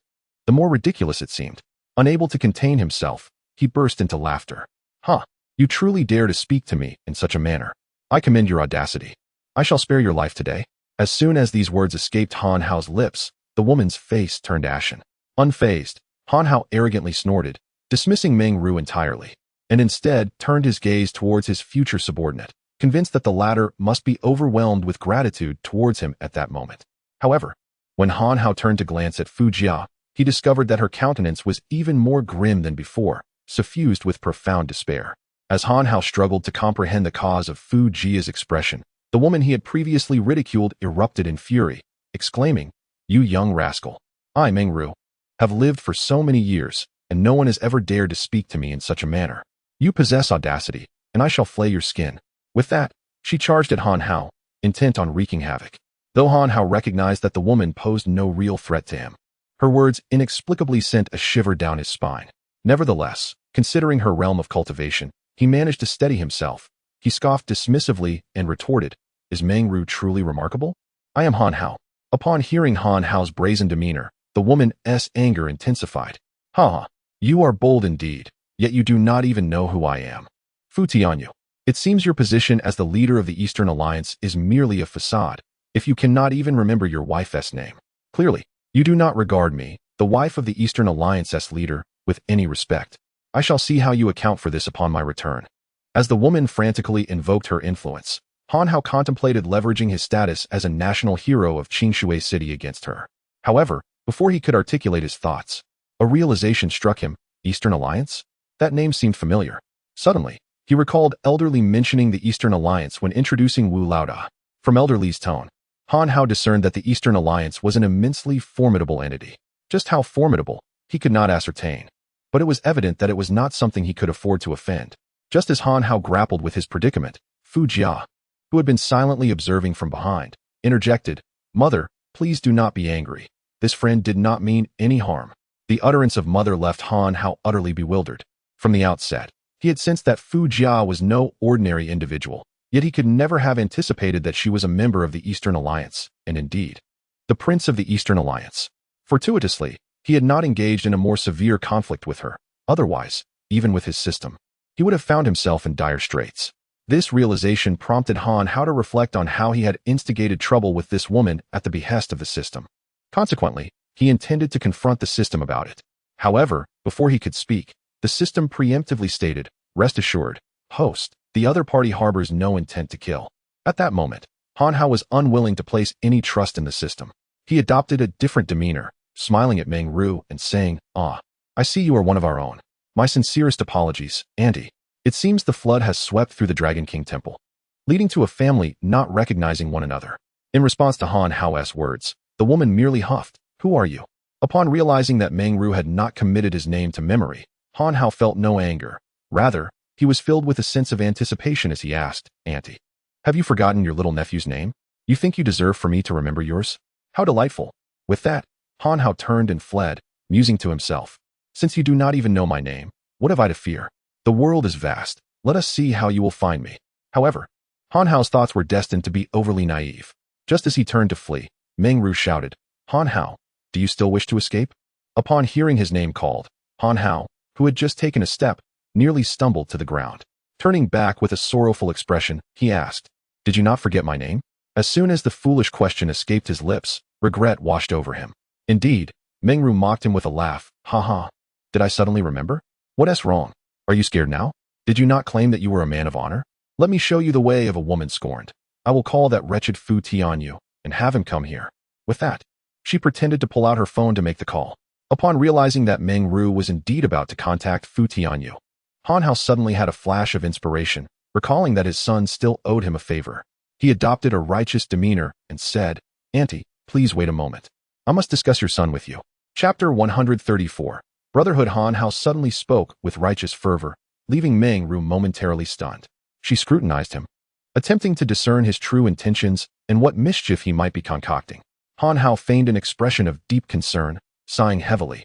the more ridiculous it seemed. Unable to contain himself, he burst into laughter. Huh, you truly dare to speak to me in such a manner. I commend your audacity. I shall spare your life today. As soon as these words escaped Han Hao's lips, the woman's face turned ashen. Unfazed, Han Hao arrogantly snorted, dismissing Meng Ru entirely, and instead turned his gaze towards his future subordinate, convinced that the latter must be overwhelmed with gratitude towards him at that moment. However, when Han Hao turned to glance at Fu Jia, he discovered that her countenance was even more grim than before, suffused with profound despair. As Han Hao struggled to comprehend the cause of Fu Jia's expression, the woman he had previously ridiculed erupted in fury, exclaiming, You young rascal! I, Meng Ru, have lived for so many years, and no one has ever dared to speak to me in such a manner. You possess audacity, and I shall flay your skin. With that, she charged at Han Hao, intent on wreaking havoc. Though Han Hao recognized that the woman posed no real threat to him, her words inexplicably sent a shiver down his spine. Nevertheless, considering her realm of cultivation, he managed to steady himself. He scoffed dismissively and retorted, Is Meng Ru truly remarkable? I am Han Hao. Upon hearing Han Hao's brazen demeanor, the woman's anger intensified. Ha! You are bold indeed, yet you do not even know who I am. Fu Tianyu, it seems your position as the leader of the Eastern Alliance is merely a facade, if you cannot even remember your wife's name. Clearly, you do not regard me, the wife of the Eastern Alliance's leader, with any respect. I shall see how you account for this upon my return. As the woman frantically invoked her influence, Han Hao contemplated leveraging his status as a national hero of Qingshui City against her. However, before he could articulate his thoughts, a realization struck him. Eastern Alliance? That name seemed familiar. Suddenly, he recalled Elderly mentioning the Eastern Alliance when introducing Wu Laoda. From Elderly's tone, Han Hao discerned that the Eastern Alliance was an immensely formidable entity. Just how formidable, he could not ascertain. But it was evident that it was not something he could afford to offend. Just as Han Hao grappled with his predicament, Fu Jia, who had been silently observing from behind, interjected, Mother, please do not be angry. This friend did not mean any harm. The utterance of Mother left Han Hao utterly bewildered. From the outset, he had sensed that Fu Jia was no ordinary individual, yet he could never have anticipated that she was a member of the Eastern Alliance, and indeed, the Prince of the Eastern Alliance. Fortuitously, he had not engaged in a more severe conflict with her. Otherwise, even with his system, he would have found himself in dire straits. This realization prompted Han Hao to reflect on how he had instigated trouble with this woman at the behest of the system. Consequently, he intended to confront the system about it. However, before he could speak, the system preemptively stated, Rest assured, host, the other party harbors no intent to kill. At that moment, Han Hao was unwilling to place any trust in the system. He adopted a different demeanor, smiling at Meng Ru and saying, Ah, I see you are one of our own. My sincerest apologies, Auntie. It seems the flood has swept through the Dragon King Temple, leading to a family not recognizing one another. In response to Han Hao's words, the woman merely huffed, Who are you? Upon realizing that Meng Ru had not committed his name to memory, Han Hao felt no anger. Rather, he was filled with a sense of anticipation as he asked, Auntie, have you forgotten your little nephew's name? You think you deserve for me to remember yours? How delightful. With that, Han Hao turned and fled, musing to himself, Since you do not even know my name, what have I to fear? The The world is vast. Let us see how you will find me. However, Han Hao's thoughts were destined to be overly naive. Just as he turned to flee, Meng Ru shouted, Han Hao, do you still wish to escape? Upon hearing his name called, Han Hao, who had just taken a step, nearly stumbled to the ground. Turning back with a sorrowful expression, he asked, did you not forget my name? As soon as the foolish question escaped his lips, regret washed over him. Indeed, Meng Ru mocked him with a laugh. Ha ha. Did I suddenly remember? What's wrong? Are you scared now? Did you not claim that you were a man of honor? Let me show you the way of a woman scorned. I will call that wretched Fu Tianyu and have him come here. With that, she pretended to pull out her phone to make the call. Upon realizing that Meng Ru was indeed about to contact Fu Tianyu, Han Hao suddenly had a flash of inspiration, recalling that his son still owed him a favor. He adopted a righteous demeanor and said, Auntie, please wait a moment. I must discuss your son with you. Chapter 134. Brotherhood. Han Hao suddenly spoke with righteous fervor, leaving Meng Ru momentarily stunned. She scrutinized him, attempting to discern his true intentions and what mischief he might be concocting. Han Hao feigned an expression of deep concern, sighing heavily.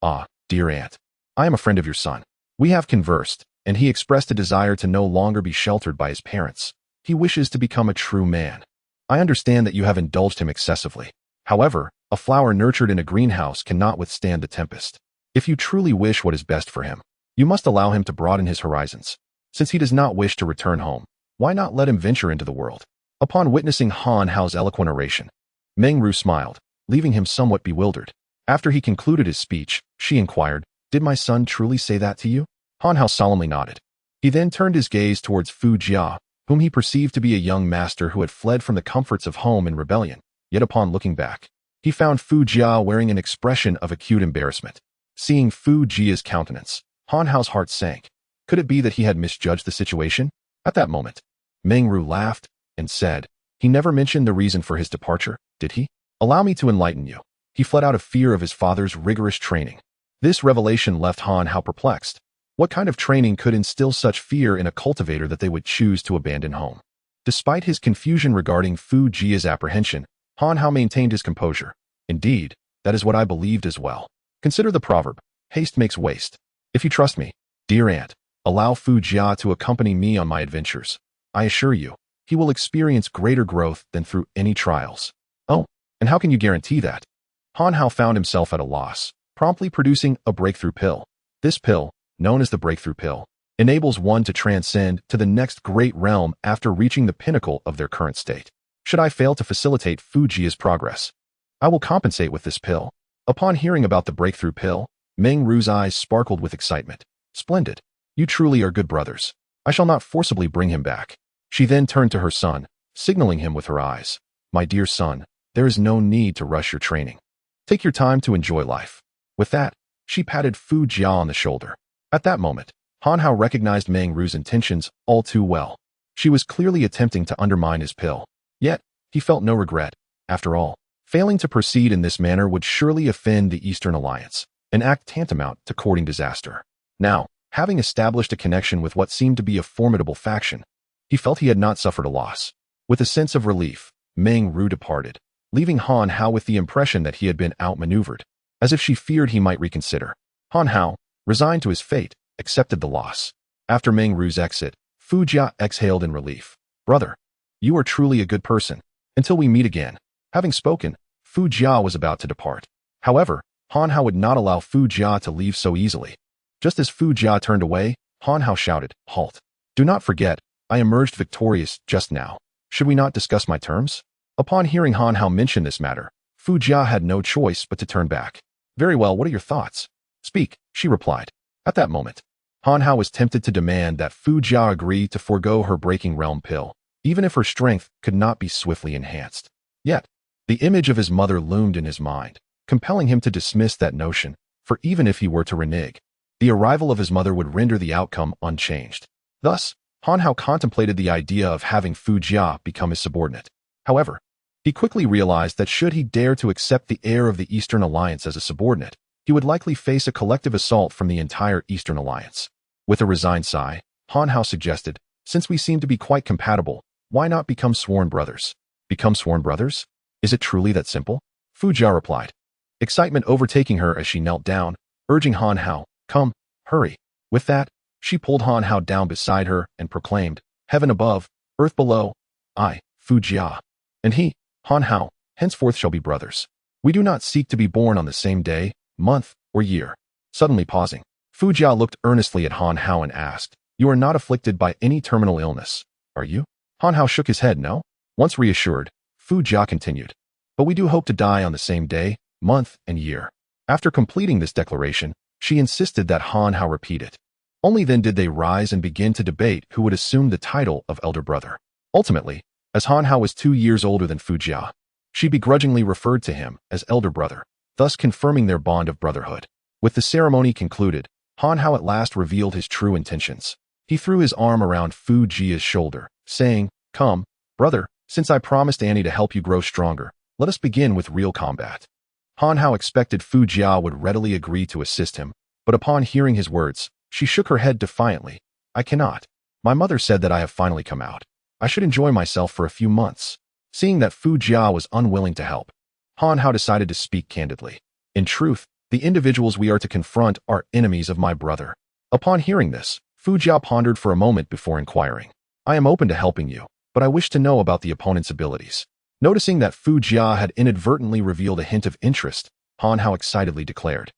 Ah, dear aunt, I am a friend of your son. We have conversed, and he expressed a desire to no longer be sheltered by his parents. He wishes to become a true man. I understand that you have indulged him excessively. However, a flower nurtured in a greenhouse cannot withstand the tempest. If you truly wish what is best for him, you must allow him to broaden his horizons. Since he does not wish to return home, why not let him venture into the world? Upon witnessing Han Hao's eloquent oration, Meng Ru smiled, leaving him somewhat bewildered. After he concluded his speech, she inquired, did my son truly say that to you? Han Hao solemnly nodded. He then turned his gaze towards Fu Jia, whom he perceived to be a young master who had fled from the comforts of home in rebellion. Yet upon looking back, he found Fu Jia wearing an expression of acute embarrassment. Seeing Fu Jia's countenance, Han Hao's heart sank. Could it be that he had misjudged the situation? At that moment, Meng Ru laughed and said, he never mentioned the reason for his departure, did he? Allow me to enlighten you. He fled out of fear of his father's rigorous training. This revelation left Han Hao perplexed. What kind of training could instill such fear in a cultivator that they would choose to abandon home? Despite his confusion regarding Fu Jia's apprehension, Han Hao maintained his composure. Indeed, that is what I believed as well. Consider the proverb, haste makes waste. If you trust me, dear aunt, allow Fu Jia to accompany me on my adventures. I assure you, he will experience greater growth than through any trials. Oh, and how can you guarantee that? Han Hao found himself at a loss, promptly producing a breakthrough pill. This pill, known as the breakthrough pill, enables one to transcend to the next great realm after reaching the pinnacle of their current state. Should I fail to facilitate Fu Jia's progress, I will compensate with this pill. Upon hearing about the breakthrough pill, Meng Ru's eyes sparkled with excitement. Splendid. You truly are good brothers. I shall not forcibly bring him back. She then turned to her son, signaling him with her eyes. My dear son, there is no need to rush your training. Take your time to enjoy life. With that, she patted Fu Jia on the shoulder. At that moment, Han Hao recognized Meng Ru's intentions all too well. She was clearly attempting to undermine his pill. Yet, he felt no regret. After all, failing to proceed in this manner would surely offend the Eastern Alliance, an act tantamount to courting disaster. Now, having established a connection with what seemed to be a formidable faction, he felt he had not suffered a loss. With a sense of relief, Meng Ru departed, leaving Han Hao with the impression that he had been outmaneuvered, as if she feared he might reconsider. Han Hao, resigned to his fate, accepted the loss. After Meng Ru's exit, Fu Jia exhaled in relief. Brother, you are truly a good person. Until we meet again. Having spoken, Fu Jia was about to depart. However, Han Hao would not allow Fu Jia to leave so easily. Just as Fu Jia turned away, Han Hao shouted, Halt! Do not forget, I emerged victorious just now. Should we not discuss my terms? Upon hearing Han Hao mention this matter, Fu Jia had no choice but to turn back. Very well, what are your thoughts? Speak, she replied. At that moment, Han Hao was tempted to demand that Fu Jia agree to forego her breaking realm pill, even if her strength could not be swiftly enhanced. Yet, the image of his mother loomed in his mind, compelling him to dismiss that notion, for even if he were to renege, the arrival of his mother would render the outcome unchanged. Thus, Han Hao contemplated the idea of having Fu Jia become his subordinate. However, he quickly realized that should he dare to accept the heir of the Eastern Alliance as a subordinate, he would likely face a collective assault from the entire Eastern Alliance. With a resigned sigh, Han Hao suggested, since we seem to be quite compatible, why not become sworn brothers? Become sworn brothers? Is it truly that simple? Fu Jia replied, excitement overtaking her as she knelt down, urging Han Hao, come, hurry. With that, She pulled Han Hao down beside her and proclaimed, "Heaven above, earth below, I, Fu Jia, and he, Han Hao, henceforth shall be brothers. We do not seek to be born on the same day, month, or year." Suddenly pausing, Fu Jia looked earnestly at Han Hao and asked, "You are not afflicted by any terminal illness, are you?" Han Hao shook his head no. Once reassured, Fu Jia continued, "But we do hope to die on the same day, month, and year." After completing this declaration, she insisted that Han Hao repeat it. Only then did they rise and begin to debate who would assume the title of elder brother. Ultimately, as Han Hao was 2 years older than Fu Jia, she begrudgingly referred to him as elder brother, thus confirming their bond of brotherhood. With the ceremony concluded, Han Hao at last revealed his true intentions. He threw his arm around Fu Jia's shoulder, saying, "Come, brother, since I promised Annie to help you grow stronger, let us begin with real combat." Han Hao expected Fu Jia would readily agree to assist him, but upon hearing his words, she shook her head defiantly. "I cannot. My mother said that I have finally come out. I should enjoy myself for a few months." Seeing that Fu Jia was unwilling to help, Han Hao decided to speak candidly. "In truth, the individuals we are to confront are enemies of my brother." Upon hearing this, Fu Jia pondered for a moment before inquiring, "I am open to helping you, but I wish to know about the opponent's abilities." Noticing that Fu Jia had inadvertently revealed a hint of interest, Han Hao excitedly declared,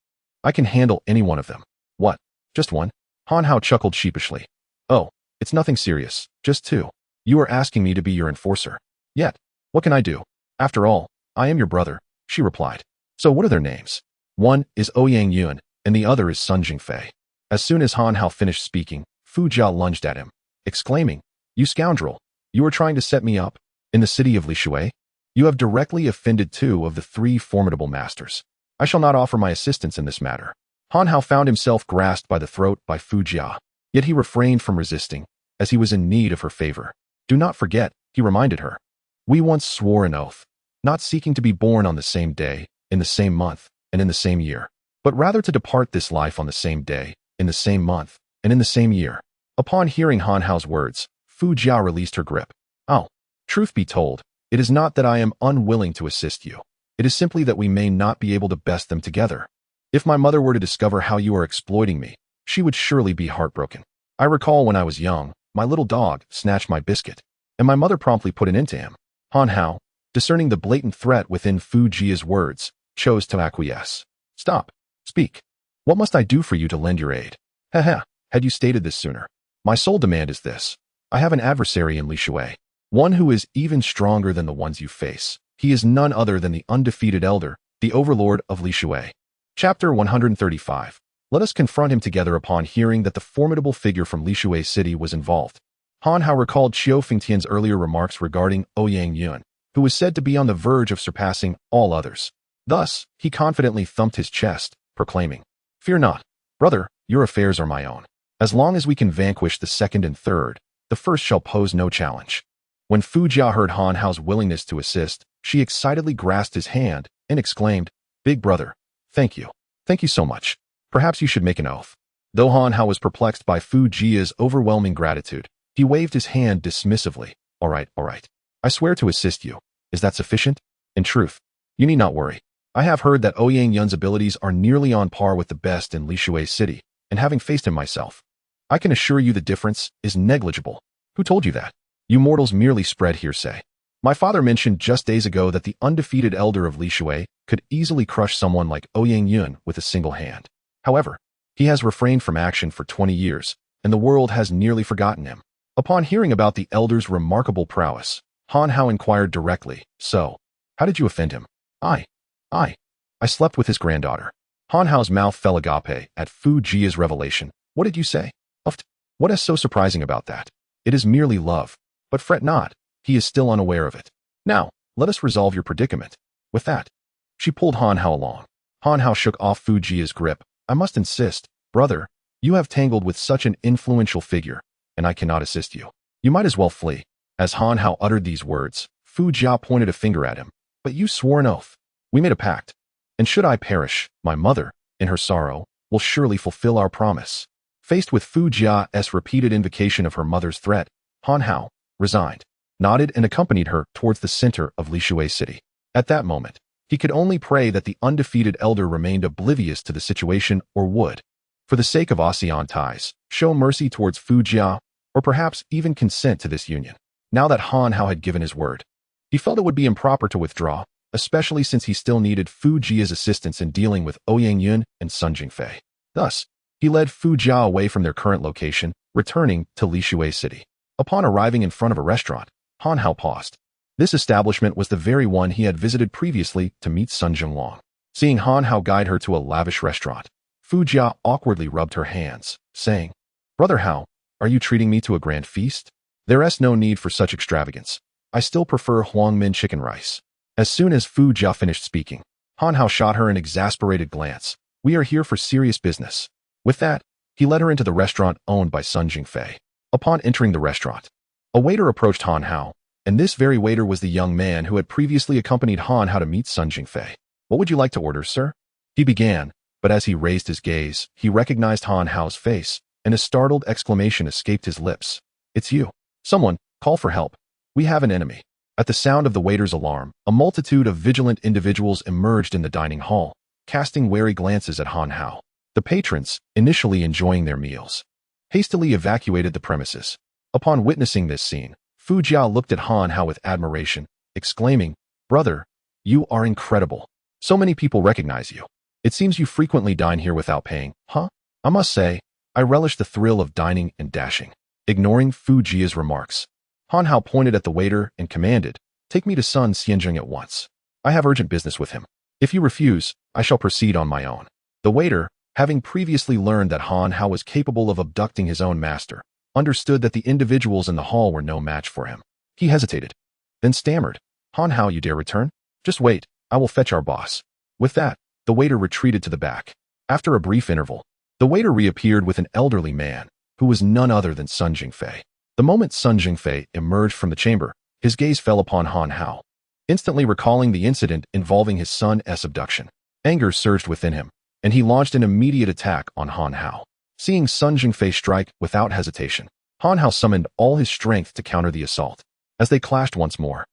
"I can handle any one of them." "What? Just one?" Han Hao chuckled sheepishly. "Oh, it's nothing serious, just two. You are asking me to be your enforcer. Yet, what can I do? After all, I am your brother," she replied. "So what are their names?" "One is Ouyang Yuan, and the other is Sun Jingfei." As soon as Han Hao finished speaking, Fu Jia lunged at him, exclaiming, "You scoundrel! You are trying to set me up? In the city of Lishui? You have directly offended 2 of the 3 formidable masters. I shall not offer my assistance in this matter." Han Hao found himself grasped by the throat by Fu Jia, yet he refrained from resisting, as he was in need of her favor. "Do not forget," he reminded her, "we once swore an oath, not seeking to be born on the same day, in the same month, and in the same year, but rather to depart this life on the same day, in the same month, and in the same year." Upon hearing Han Hao's words, Fu Jia released her grip. "Oh, truth be told, it is not that I am unwilling to assist you. It is simply that we may not be able to best them together. If my mother were to discover how you are exploiting me, she would surely be heartbroken. I recall when I was young, my little dog snatched my biscuit, and my mother promptly put an end to him." Han Hao, discerning the blatant threat within Fu Jia's words, chose to acquiesce. "Stop. Speak. What must I do for you to lend your aid?" "Haha, had you stated this sooner. My sole demand is this. I have an adversary in Lishui, one who is even stronger than the ones you face. He is none other than the undefeated elder, the overlord of Lishui." Chapter 135. Let us confront him together. Upon hearing that the formidable figure from Lishui City was involved, Han Hao recalled Feng Yutian's earlier remarks regarding Ouyang Yuan, who was said to be on the verge of surpassing all others. Thus, he confidently thumped his chest, proclaiming, "Fear not, brother, your affairs are my own. As long as we can vanquish the second and third, the first shall pose no challenge." When Fu Jia heard Han Hao's willingness to assist, she excitedly grasped his hand and exclaimed, "Big brother, thank you. Thank you so much. Perhaps you should make an oath." Though Han Hao was perplexed by Fu Jia's overwhelming gratitude, he waved his hand dismissively. All right. I swear to assist you. Is that sufficient?" "In truth, you need not worry. I have heard that Ouyang Yuan's abilities are nearly on par with the best in Lishui City, and having faced him myself, I can assure you the difference is negligible." "Who told you that?" "You mortals merely spread hearsay. My father mentioned just days ago that the undefeated elder of Lishui could easily crush someone like Ouyang Yuan with a single hand. However, he has refrained from action for 20 years, and the world has nearly forgotten him." Upon hearing about the elder's remarkable prowess, Han Hao inquired directly, "So, how did you offend him?" I slept with his granddaughter." Han Hao's mouth fell agape at Fu Jia's revelation. "What did you say?" "Uft. What is so surprising about that? It is merely love. But fret not, he is still unaware of it. Now, let us resolve your predicament." With that, she pulled Han Hao along. Han Hao shook off Fu Jia's grip. "I must insist, brother, you have tangled with such an influential figure, and I cannot assist you. You might as well flee." As Han Hao uttered these words, Fu Jia pointed a finger at him. "But you swore an oath. We made a pact. And should I perish, my mother, in her sorrow, will surely fulfill our promise." Faced with Fu Jia's repeated invocation of her mother's threat, Han Hao, resigned, nodded and accompanied her towards the center of Lishui City. At that moment, he could only pray that the undefeated elder remained oblivious to the situation or would, for For the sake of ASEAN ties, show mercy towards Fu Jia, or perhaps even consent to this union. Now that Han Hao had given his word, he felt it would be improper to withdraw, especially since he still needed Fu Jia's assistance in dealing with Ouyang Yun and Sun Jingfei. Thus, he led Fu Jia away from their current location, returning to Lishui City. Upon arriving in front of a restaurant, Han Hao paused. This establishment was the very one he had visited previously to meet Sun Jinglong. Seeing Han Hao guide her to a lavish restaurant, Fu Jia awkwardly rubbed her hands, saying, "Brother Hao, are you treating me to a grand feast? There's no need for such extravagance. I still prefer Huangmin chicken rice." As soon as Fu Jia finished speaking, Han Hao shot her an exasperated glance. "We are here for serious business." With that, he led her into the restaurant owned by Sun Jingfei. Upon entering the restaurant, a waiter approached Han Hao, and this very waiter was the young man who had previously accompanied Han Hao to meet Sun Jingfei. "What would you like to order, sir?" He began, but as he raised his gaze, he recognized Han Hao's face, and a startled exclamation escaped his lips. "It's you. Someone, call for help. We have an enemy." At the sound of the waiter's alarm, a multitude of vigilant individuals emerged in the dining hall, casting wary glances at Han Hao. The patrons, initially enjoying their meals, hastily evacuated the premises. Upon witnessing this scene, Fu Jia looked at Han Hao with admiration, exclaiming, "Brother, you are incredible. So many people recognize you. It seems you frequently dine here without paying, huh?" "I must say, I relish the thrill of dining and dashing." Ignoring Fu Jia's remarks, Han Hao pointed at the waiter and commanded, "Take me to Sun Xianzheng at once. I have urgent business with him. If you refuse, I shall proceed on my own." The waiter, having previously learned that Han Hao was capable of abducting his own master, understood that the individuals in the hall were no match for him. He hesitated, then stammered, "Han Hao, you dare return? Just wait, I will fetch our boss." With that, the waiter retreated to the back. After a brief interval, the waiter reappeared with an elderly man, who was none other than Sun Jingfei. The moment Sun Jingfei emerged from the chamber, his gaze fell upon Han Hao. Instantly recalling the incident involving his son's abduction, anger surged within him, and he launched an immediate attack on Han Hao. Seeing Sun Jingfei strike without hesitation, Han Hao summoned all his strength to counter the assault. As they clashed once more,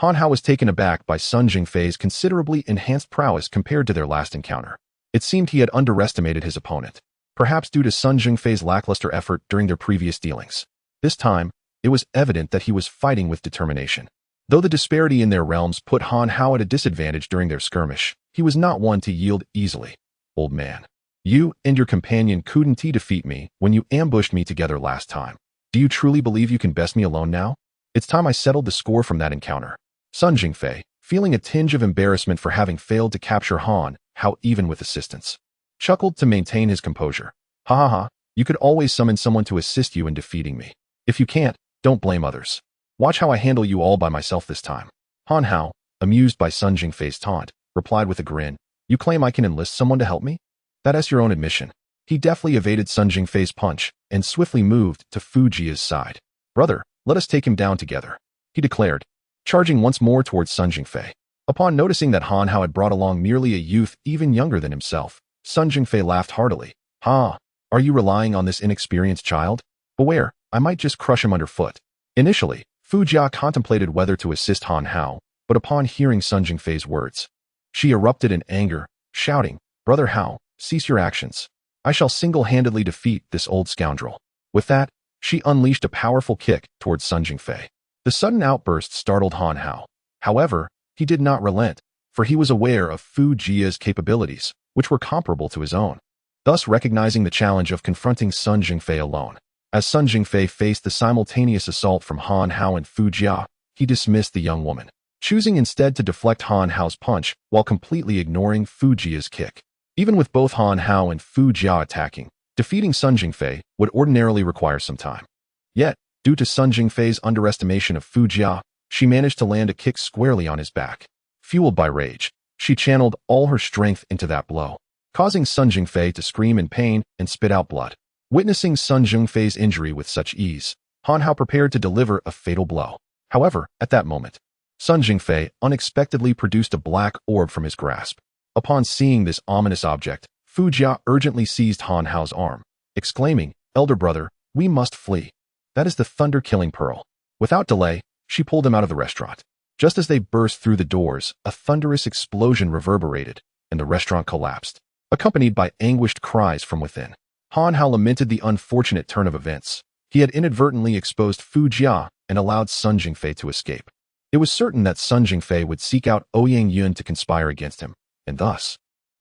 Han Hao was taken aback by Sun Jingfei's considerably enhanced prowess compared to their last encounter. It seemed he had underestimated his opponent, perhaps due to Sun Jingfei's lackluster effort during their previous dealings. This time, it was evident that he was fighting with determination. Though the disparity in their realms put Han Hao at a disadvantage during their skirmish, he was not one to yield easily. "Old man, you and your companion couldn't defeat me when you ambushed me together last time. Do you truly believe you can best me alone now? It's time I settled the score from that encounter." Sun Jingfei, feeling a tinge of embarrassment for having failed to capture Han Hao even with assistance, chuckled to maintain his composure. "Ha ha ha, you could always summon someone to assist you in defeating me. If you can't, don't blame others. Watch how I handle you all by myself this time." Han Hao, amused by Sun Jingfei's taunt, replied with a grin, "You claim I can enlist someone to help me? That's your own admission." He deftly evaded Sun Jingfei's punch and swiftly moved to Fu Jia's side. "Brother, let us take him down together," he declared, charging once more towards Sun Jingfei. Upon noticing that Han Hao had brought along merely a youth even younger than himself, Sun Jingfei laughed heartily. "Ha, are you relying on this inexperienced child? Beware, I might just crush him underfoot." Initially, Fu Jia contemplated whether to assist Han Hao, but upon hearing Sun Jingfei's words, she erupted in anger, shouting, "Brother Hao, cease your actions. I shall single-handedly defeat this old scoundrel." With that, she unleashed a powerful kick towards Sun Jingfei. The sudden outburst startled Han Hao. However, he did not relent, for he was aware of Fu Jia's capabilities, which were comparable to his own. Thus recognizing the challenge of confronting Sun Jingfei alone. As Sun Jingfei faced the simultaneous assault from Han Hao and Fu Jia, he dismissed the young woman, choosing instead to deflect Han Hao's punch while completely ignoring Fu Jia's kick. Even with both Han Hao and Fu Jia attacking, defeating Sun Jingfei would ordinarily require some time. Yet, due to Sun Jingfei's underestimation of Fu Jia, she managed to land a kick squarely on his back. Fueled by rage, she channeled all her strength into that blow, causing Sun Jingfei to scream in pain and spit out blood. Witnessing Sun Jingfei's injury with such ease, Han Hao prepared to deliver a fatal blow. However, at that moment, Sun Jingfei unexpectedly produced a black orb from his grasp. Upon seeing this ominous object, Fu Jia urgently seized Han Hao's arm, exclaiming, "Elder brother, we must flee. That is the thunder-killing pearl." Without delay, she pulled him out of the restaurant. Just as they burst through the doors, a thunderous explosion reverberated, and the restaurant collapsed, accompanied by anguished cries from within. Han Hao lamented the unfortunate turn of events. He had inadvertently exposed Fu Jia and allowed Sun Jingfei to escape. It was certain that Sun Jingfei would seek out Ouyang Yun to conspire against him, and thus,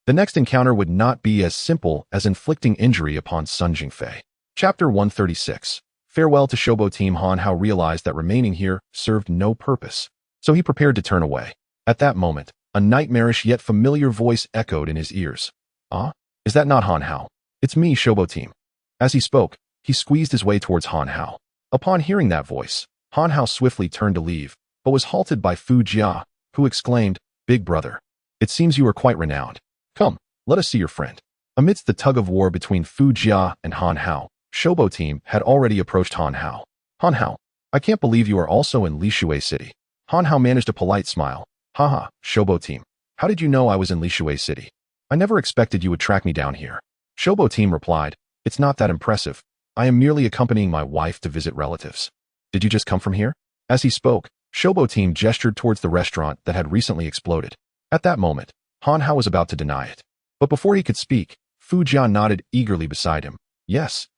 the next encounter would not be as simple as inflicting injury upon Sun Jingfei. Chapter 136. Farewell to Shobo Team. Han Hao realized that remaining here served no purpose, so he prepared to turn away. At that moment, a nightmarish yet familiar voice echoed in his ears. "Ah? Is that not Han Hao? It's me, Shobo Team." As he spoke, he squeezed his way towards Han Hao. Upon hearing that voice, Han Hao swiftly turned to leave, but was halted by Fu Jia, who exclaimed, "Big brother, it seems you are quite renowned. Come, let us see your friend." Amidst the tug-of-war between Fu Jia and Han Hao, Shobo Team had already approached Han Hao. "Han Hao, I can't believe you are also in Lishui City." Han Hao managed a polite smile. "Haha, Shobo Team, how did you know I was in Lishui City? I never expected you would track me down here." Shobo Team replied, "It's not that impressive. I am merely accompanying my wife to visit relatives." "Did you just come from here?" As he spoke, Shobo Team gestured towards the restaurant that had recently exploded. At that moment, Han Hao was about to deny it. But before he could speak, Fu Jia nodded eagerly beside him. Yes.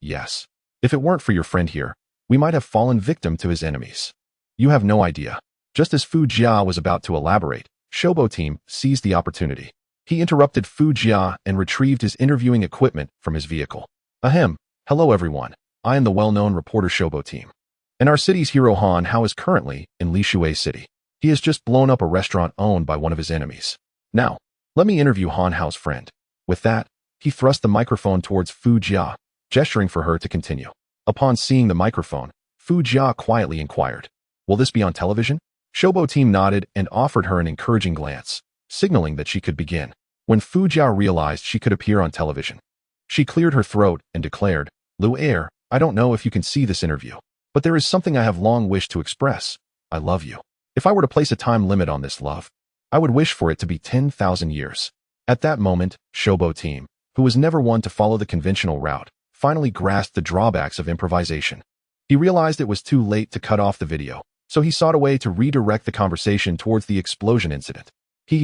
If it weren't for your friend here, we might have fallen victim to his enemies. You have no idea." Just as Fu Jia was about to elaborate, Shobo Team seized the opportunity. He interrupted Fu Jia and retrieved his interviewing equipment from his vehicle. "Ahem. Hello everyone. I am the well-known reporter Shobo Team. And our city's hero Han Hao is currently in Lishui City. He has just blown up a restaurant owned by one of his enemies. Now, let me interview Han Hao's friend." With that, he thrust the microphone towards Fu Jia, gesturing for her to continue. Upon seeing the microphone, Fu Jia quietly inquired, "Will this be on television?" Shobo Team nodded and offered her an encouraging glance, signaling that she could begin. When Fu Jia realized she could appear on television, she cleared her throat and declared, "Lu Er, I don't know if you can see this interview, but there is something I have long wished to express. I love you. If I were to place a time limit on this love, I would wish for it to be 10,000 years. At that moment, Shobo Team, who was never one to follow the conventional route, finally grasped the drawbacks of improvisation. He realized it was too late to cut off the video, so he sought a way to redirect the conversation towards the explosion incident.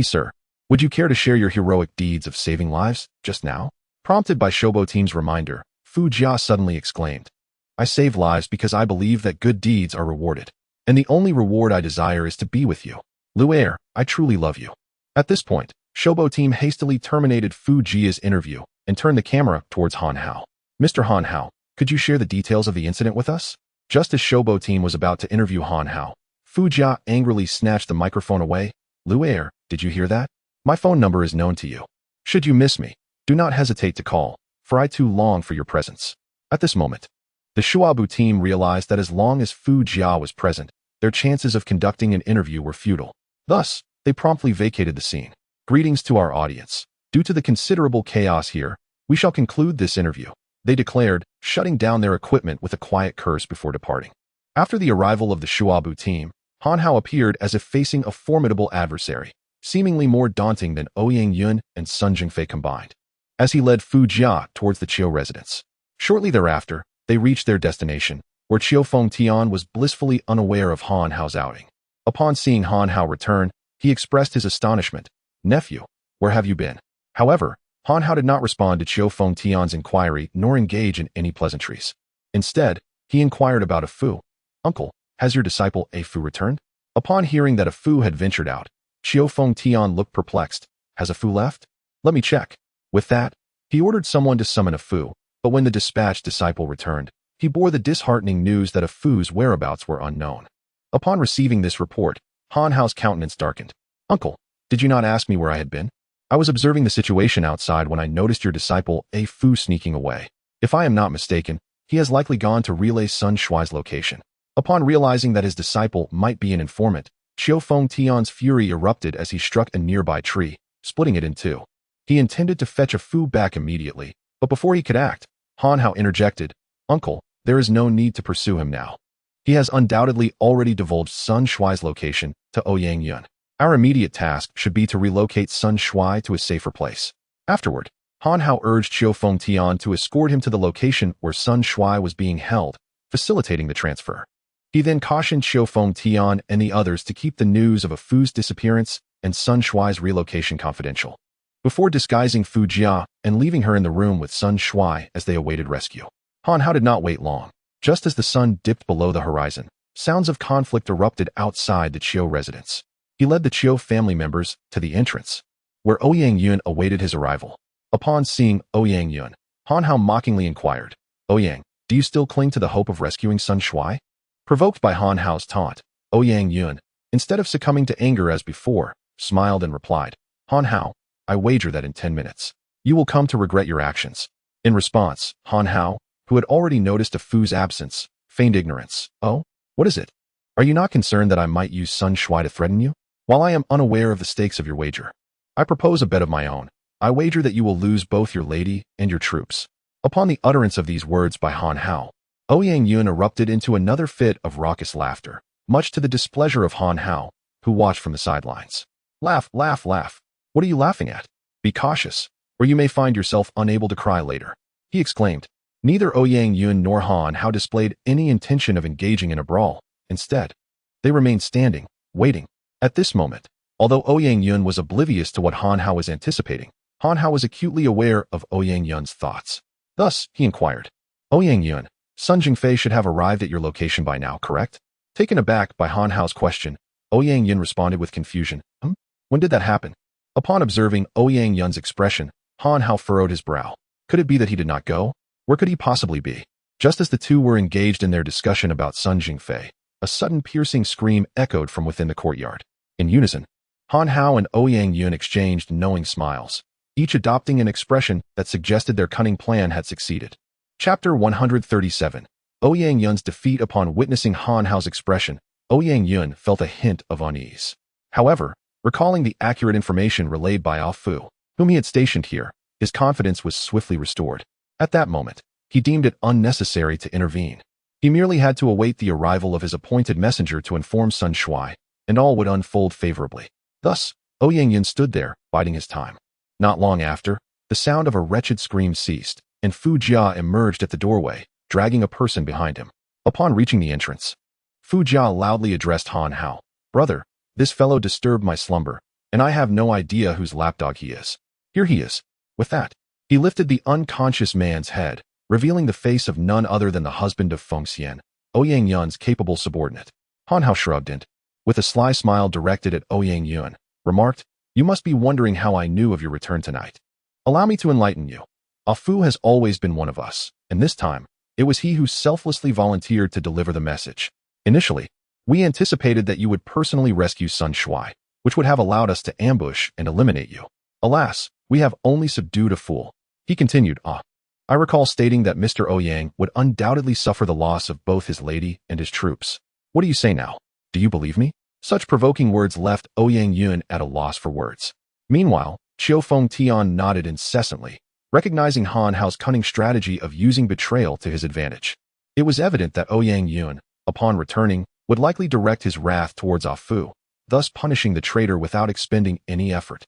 Sir, would you care to share your heroic deeds of saving lives, just now?" Prompted by Shobo Team's reminder, Fu Jia suddenly exclaimed, "I save lives because I believe that good deeds are rewarded, and the only reward I desire is to be with you. Lu Er, I truly love you." At this point, Shobo Team hastily terminated Fu Jia's interview and turned the camera towards Han Hao. "Mr. Han Hao, could you share the details of the incident with us?" Just as Shobo Team was about to interview Han Hao, Fu Jia angrily snatched the microphone away. "Lu Er, did you hear that? My phone number is known to you. Should you miss me, do not hesitate to call, for I too long for your presence." At this moment, the Shuabu Team realized that as long as Fu Jia was present, their chances of conducting an interview were futile. Thus, they promptly vacated the scene. "Greetings to our audience. Due to the considerable chaos here, we shall conclude this interview," they declared, shutting down their equipment with a quiet curse before departing. After the arrival of the Shuabu Team, Han Hao appeared as if facing a formidable adversary, seemingly more daunting than Ouyang Yun and Sun Jingfei combined, as he led Fu Jia towards the Qiu residence. Shortly thereafter, they reached their destination, where Feng Yutian was blissfully unaware of Han Hao's outing. Upon seeing Han Hao return, he expressed his astonishment. "Nephew, where have you been?" However, Han Hao did not respond to Feng Yutian's inquiry nor engage in any pleasantries. Instead, he inquired about a Fu. "Uncle, has your disciple A Fu returned?" Upon hearing that a Fu had ventured out, Feng Yutian looked perplexed. "Has a Fu left? Let me check." With that, he ordered someone to summon a Fu, but when the dispatched disciple returned, he bore the disheartening news that a Fu's whereabouts were unknown. Upon receiving this report, Han Hao's countenance darkened. "Uncle, did you not ask me where I had been? I was observing the situation outside when I noticed your disciple A Fu sneaking away. If I am not mistaken, he has likely gone to relay Sun Shuai's location." Upon realizing that his disciple might be an informant, Feng Yutian's fury erupted as he struck a nearby tree, splitting it in two. He intended to fetch a Fu back immediately, but before he could act, Han Hao interjected, "Uncle, there is no need to pursue him now. He has undoubtedly already divulged Sun Shuai's location to Ouyang Yun. Our immediate task should be to relocate Sun Shuai to a safer place." Afterward, Han Hao urged Feng Yutian to escort him to the location where Sun Shuai was being held, facilitating the transfer. He then cautioned Feng Yutian and the others to keep the news of a Fu's disappearance and Sun Shuai's relocation confidential. before disguising Fu Jia and leaving her in the room with Sun Shui as they awaited rescue. Han Hao did not wait long. Just as the sun dipped below the horizon, sounds of conflict erupted outside the Chiu residence. He led the Chiu family members to the entrance, where Ouyang Yun awaited his arrival. Upon seeing Ouyang Yun, Han Hao mockingly inquired, "Ouyang, do you still cling to the hope of rescuing Sun Shui?" Provoked by Han Hao's taunt, Ouyang Yun, instead of succumbing to anger as before, smiled and replied, "Han Hao, I wager that in 10 minutes, you will come to regret your actions." In response, Han Hao, who had already noticed a Fu's absence, feigned ignorance. "Oh, what is it? Are you not concerned that I might use Sun Shui to threaten you? While I am unaware of the stakes of your wager, I propose a bet of my own. I wager that you will lose both your lady and your troops." Upon the utterance of these words by Han Hao, Ouyang Yun erupted into another fit of raucous laughter, much to the displeasure of Han Hao, who watched from the sidelines. "Laugh, laugh, laugh. What are you laughing at? Be cautious, or you may find yourself unable to cry later," he exclaimed. Neither Ouyang Yun nor Han Hao displayed any intention of engaging in a brawl. Instead, they remained standing, waiting. At this moment, although Ouyang Yun was oblivious to what Han Hao was anticipating, Han Hao was acutely aware of Ouyang Yun's thoughts. Thus, he inquired, "Ouyang Yun, Sun Jingfei should have arrived at your location by now, correct?" Taken aback by Han Hao's question, Ouyang Yun responded with confusion, When did that happen?" Upon observing Ouyang Yun's expression, Han Hao furrowed his brow. Could it be that he did not go? Where could he possibly be? Just as the two were engaged in their discussion about Sun Jingfei, a sudden piercing scream echoed from within the courtyard. In unison, Han Hao and Ouyang Yun exchanged knowing smiles, each adopting an expression that suggested their cunning plan had succeeded. Chapter 137. Ouyang Yun's defeat. Upon witnessing Han Hao's expression, Ouyang Yun felt a hint of unease. However, recalling the accurate information relayed by Fu, whom he had stationed here, his confidence was swiftly restored. At that moment, he deemed it unnecessary to intervene. He merely had to await the arrival of his appointed messenger to inform Sun Shui, and all would unfold favorably. Thus, Ouyang Yun stood there, biding his time. Not long after, the sound of a wretched scream ceased, and Fu Jia emerged at the doorway, dragging a person behind him. Upon reaching the entrance, Fu Jia loudly addressed Han Hao, "Brother, this fellow disturbed my slumber, and I have no idea whose lapdog he is. Here he is." With that, he lifted the unconscious man's head, revealing the face of none other than the husband of Feng Yutian, Ouyang Yun's capable subordinate. Han Hao shrugged and, with a sly smile directed at Ouyang Yun, remarked, "You must be wondering how I knew of your return tonight. Allow me to enlighten you. Fu has always been one of us, and this time, it was he who selflessly volunteered to deliver the message. Initially, we anticipated that you would personally rescue Sun Shui, which would have allowed us to ambush and eliminate you. Alas, we have only subdued a fool." He continued, I recall stating that Mr. Ouyang would undoubtedly suffer the loss of both his lady and his troops. What do you say now? Do you believe me?" Such provoking words left Ouyang Yun at a loss for words. Meanwhile, Chiu Feng Tian nodded incessantly, recognizing Han Hao's cunning strategy of using betrayal to his advantage. It was evident that Ouyang Yun, upon returning, would likely direct his wrath towards Fu, thus punishing the traitor without expending any effort.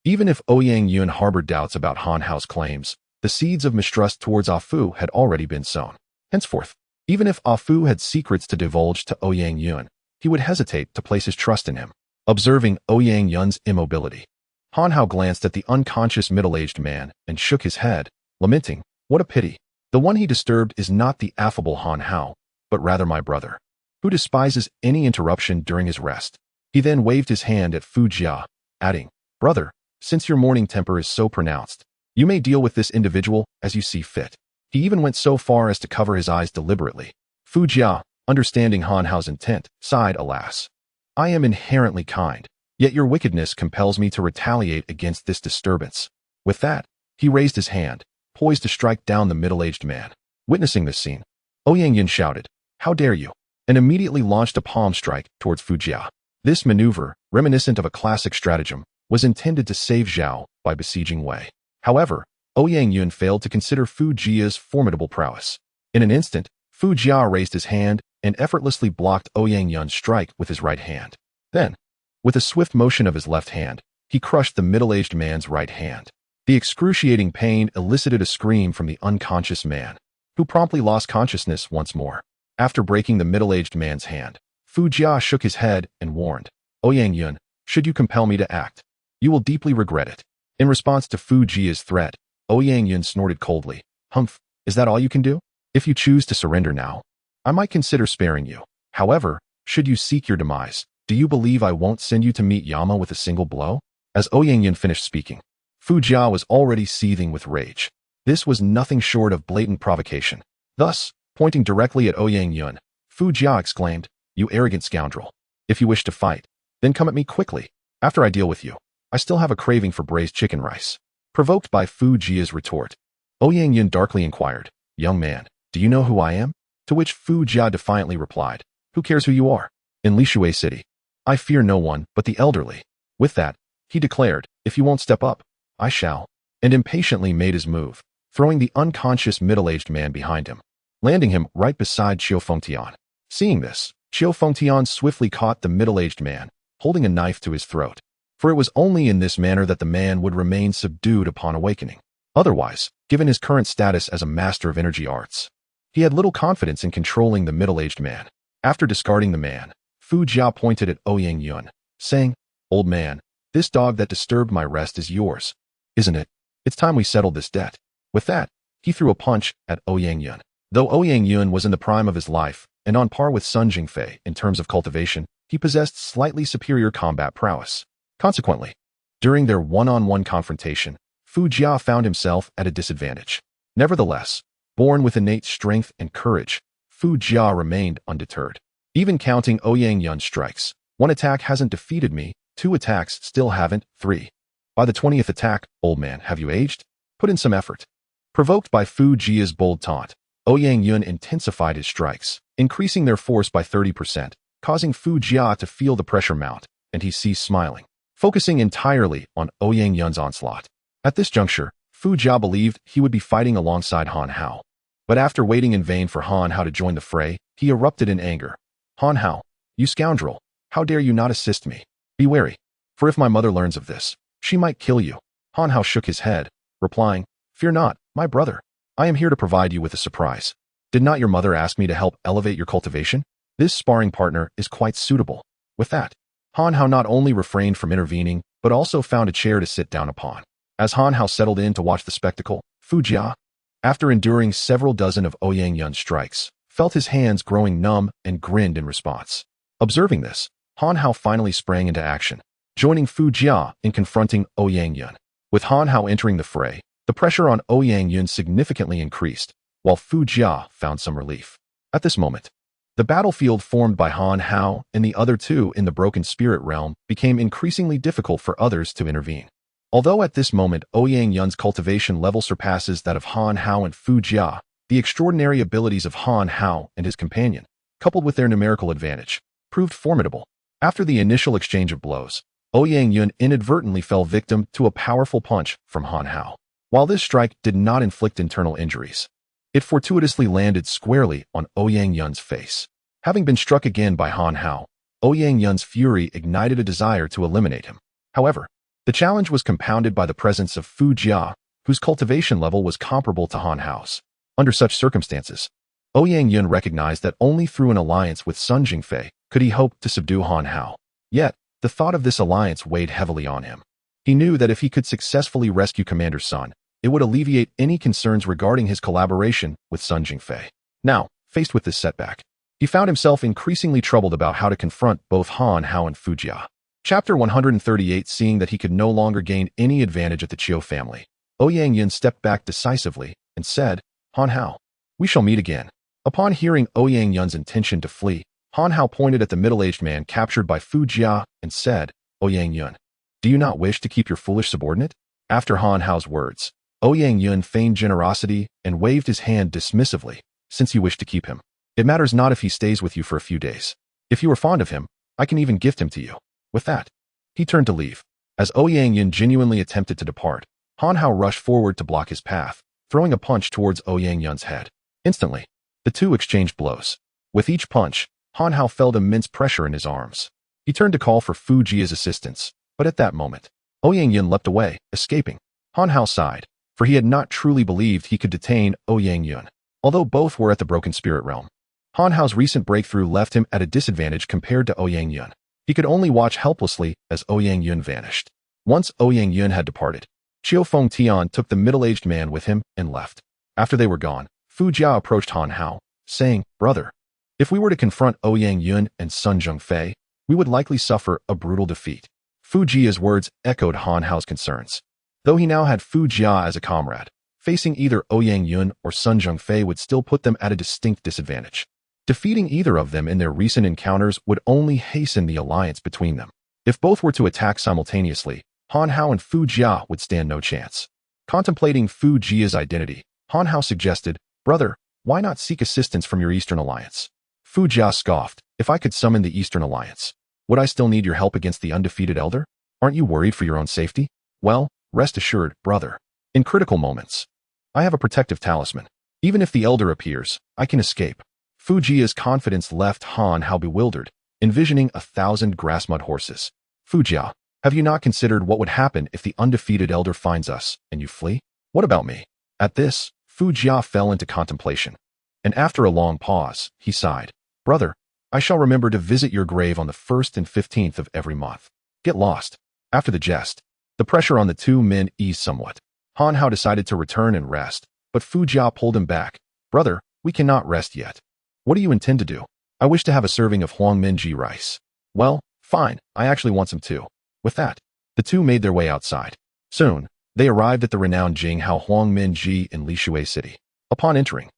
Even if Ouyang Yun harbored doubts about Han Hao's claims, the seeds of mistrust towards Fu had already been sown. Henceforth, even if Fu had secrets to divulge to Ouyang Yun, he would hesitate to place his trust in him. Observing Ouyang Yun's immobility, Han Hao glanced at the unconscious middle-aged man and shook his head, lamenting, "What a pity. The one he disturbed is not the affable Han Hao, but rather my brother, who despises any interruption during his rest." He then waved his hand at Fu Jia, adding, "Brother, since your morning temper is so pronounced, you may deal with this individual as you see fit." He even went so far as to cover his eyes deliberately. Fu Jia, understanding Han Hao's intent, sighed, "Alas, I am inherently kind, yet your wickedness compels me to retaliate against this disturbance." With that, he raised his hand, poised to strike down the middle-aged man. Witnessing this scene, Ouyang Yun shouted, "How dare you?" and immediately launched a palm strike towards Fu Jia. This maneuver, reminiscent of a classic stratagem, was intended to save Zhao by besieging Wei. However, Ouyang Yun failed to consider Fu Jia's formidable prowess. In an instant, Fu Jia raised his hand and effortlessly blocked Ouyang Yun's strike with his right hand. Then, with a swift motion of his left hand, he crushed the middle-aged man's right hand. The excruciating pain elicited a scream from the unconscious man, who promptly lost consciousness once more. After breaking the middle-aged man's hand, Fu Jia shook his head and warned, "Ouyang Yun, should you compel me to act, you will deeply regret it." In response to Fu Jia's threat, Ouyang Yun snorted coldly. Humph, is that all you can do? If you choose to surrender now, I might consider sparing you. However, should you seek your demise, do you believe I won't send you to meet Yama with a single blow? As Ouyang Yun finished speaking, Fu Jia was already seething with rage. This was nothing short of blatant provocation. Thus, pointing directly at Ouyang Yun, Fu Jia exclaimed, "You arrogant scoundrel. If you wish to fight, then come at me quickly. After I deal with you, I still have a craving for braised chicken rice." Provoked by Fu Jia's retort, Ouyang Yun darkly inquired, "Young man, do you know who I am?" To which Fu Jia defiantly replied, "Who cares who you are? In Lishui City, I fear no one but the elderly." With that, he declared, "If you won't step up, I shall," and impatiently made his move, throwing the unconscious middle-aged man behind him, landing him right beside Feng Yutian. Seeing this, Feng Yutian swiftly caught the middle-aged man, holding a knife to his throat, for it was only in this manner that the man would remain subdued upon awakening. Otherwise, given his current status as a master of energy arts, he had little confidence in controlling the middle-aged man. After discarding the man, Fu Jia pointed at Ouyang Yun, saying, "Old man, this dog that disturbed my rest is yours, isn't it? It's time we settled this debt." With that, he threw a punch at Ouyang Yun. Though Ouyang Yun was in the prime of his life and on par with Sun Jingfei in terms of cultivation, he possessed slightly superior combat prowess. Consequently, during their one-on-one confrontation, Fu Jia found himself at a disadvantage. Nevertheless, born with innate strength and courage, Fu Jia remained undeterred. Even counting Ouyang Yun's strikes, one attack hasn't defeated me, two attacks still haven't, three. By the 20th attack, old man, have you aged? Put in some effort. Provoked by Fu Jia's bold taunt, Ouyang Yun intensified his strikes, increasing their force by 30%, causing Fu Jia to feel the pressure mount, and he ceased smiling, focusing entirely on Ouyang Yun's onslaught. At this juncture, Fu Jia believed he would be fighting alongside Han Hao. But after waiting in vain for Han Hao to join the fray, he erupted in anger. "Han Hao, you scoundrel, how dare you not assist me? Be wary, for if my mother learns of this, she might kill you." Han Hao shook his head, replying, "Fear not, my brother. I am here to provide you with a surprise. Did not your mother ask me to help elevate your cultivation? This sparring partner is quite suitable." With that, Han Hao not only refrained from intervening, but also found a chair to sit down upon. As Han Hao settled in to watch the spectacle, Fu Jia, after enduring several dozen of Ouyang Yun's strikes, felt his hands growing numb and grinned in response. Observing this, Han Hao finally sprang into action, joining Fu Jia in confronting Ouyang Yun. With Han Hao entering the fray, the pressure on Ouyang Yun significantly increased, while Fu Jia found some relief. At this moment, the battlefield formed by Han Hao and the other two in the broken spirit realm became increasingly difficult for others to intervene. Although at this moment Ouyang Yun's cultivation level surpasses that of Han Hao and Fu Jia, the extraordinary abilities of Han Hao and his companion, coupled with their numerical advantage, proved formidable. After the initial exchange of blows, Ouyang Yun inadvertently fell victim to a powerful punch from Han Hao. While this strike did not inflict internal injuries, it fortuitously landed squarely on Ouyang Yun's face. Having been struck again by Han Hao, Ouyang Yun's fury ignited a desire to eliminate him. However, the challenge was compounded by the presence of Fu Jia, whose cultivation level was comparable to Han Hao's. Under such circumstances, Ouyang Yun recognized that only through an alliance with Sun Jingfei could he hope to subdue Han Hao. Yet, the thought of this alliance weighed heavily on him. He knew that if he could successfully rescue Commander Sun, it would alleviate any concerns regarding his collaboration with Sun Jingfei. Now, faced with this setback, he found himself increasingly troubled about how to confront both Han Hao and Fu Jia. Chapter 138. Seeing that he could no longer gain any advantage at the Chiu family, Ouyang Yun stepped back decisively and said, "Han Hao, we shall meet again." Upon hearing Ouyang Yun's intention to flee, Han Hao pointed at the middle-aged man captured by Fu Jia and said, "Ouyang Yun, do you not wish to keep your foolish subordinate?" After Han Hao's words, Ouyang Yun feigned generosity and waved his hand dismissively. "Since you wish to keep him, it matters not if he stays with you for a few days. If you are fond of him, I can even gift him to you." With that, he turned to leave. As Ouyang Yun genuinely attempted to depart, Han Hao rushed forward to block his path, throwing a punch towards Ouyang Yun's head. Instantly, the two exchanged blows. With each punch, Han Hao felt immense pressure in his arms. He turned to call for Fu Jia's assistance, but at that moment, Ouyang Yun leapt away, escaping. Han Hao sighed, for he had not truly believed he could detain Ouyang Yun. Although both were at the broken spirit realm, Han Hao's recent breakthrough left him at a disadvantage compared to Ouyang Yun. He could only watch helplessly as Ouyang Yun vanished. Once Ouyang Yun had departed, Feng Yutian took the middle-aged man with him and left. After they were gone, Fu Jia approached Han Hao, saying, "Brother, if we were to confront Ouyang Yun and Sun Zhengfei, we would likely suffer a brutal defeat." Fu Jia's words echoed Han Hao's concerns. Though he now had Fu Jia as a comrade, facing either Ouyang Yun or Sun Zhengfei would still put them at a distinct disadvantage. Defeating either of them in their recent encounters would only hasten the alliance between them. If both were to attack simultaneously, Han Hao and Fu Jia would stand no chance. Contemplating Fu Jia's identity, Han Hao suggested, "Brother, why not seek assistance from your Eastern Alliance?" Fu Jia scoffed, "If I could summon the Eastern Alliance, would I still need your help against the undefeated elder? Aren't you worried for your own safety? Well, rest assured, brother. In critical moments, I have a protective talisman. Even if the elder appears, I can escape." Fu Jia's confidence left Han Hao bewildered, envisioning 1,000 grassmud horses. "Fu Jia, have you not considered what would happen if the undefeated elder finds us and you flee? What about me?" At this, Fu Jia fell into contemplation. And after a long pause, he sighed, "Brother, I shall remember to visit your grave on the 1st and 15th of every month. Get lost." After the jest, the pressure on the two men eased somewhat. Han Hao decided to return and rest, but Fu Jia pulled him back. "Brother, we cannot rest yet. What do you intend to do?" "I wish to have a serving of Huangminji rice." "Well, fine, I actually want some too." With that, the two made their way outside. Soon, they arrived at the renowned Jinghao Huangminji in Lishui City. Upon entering,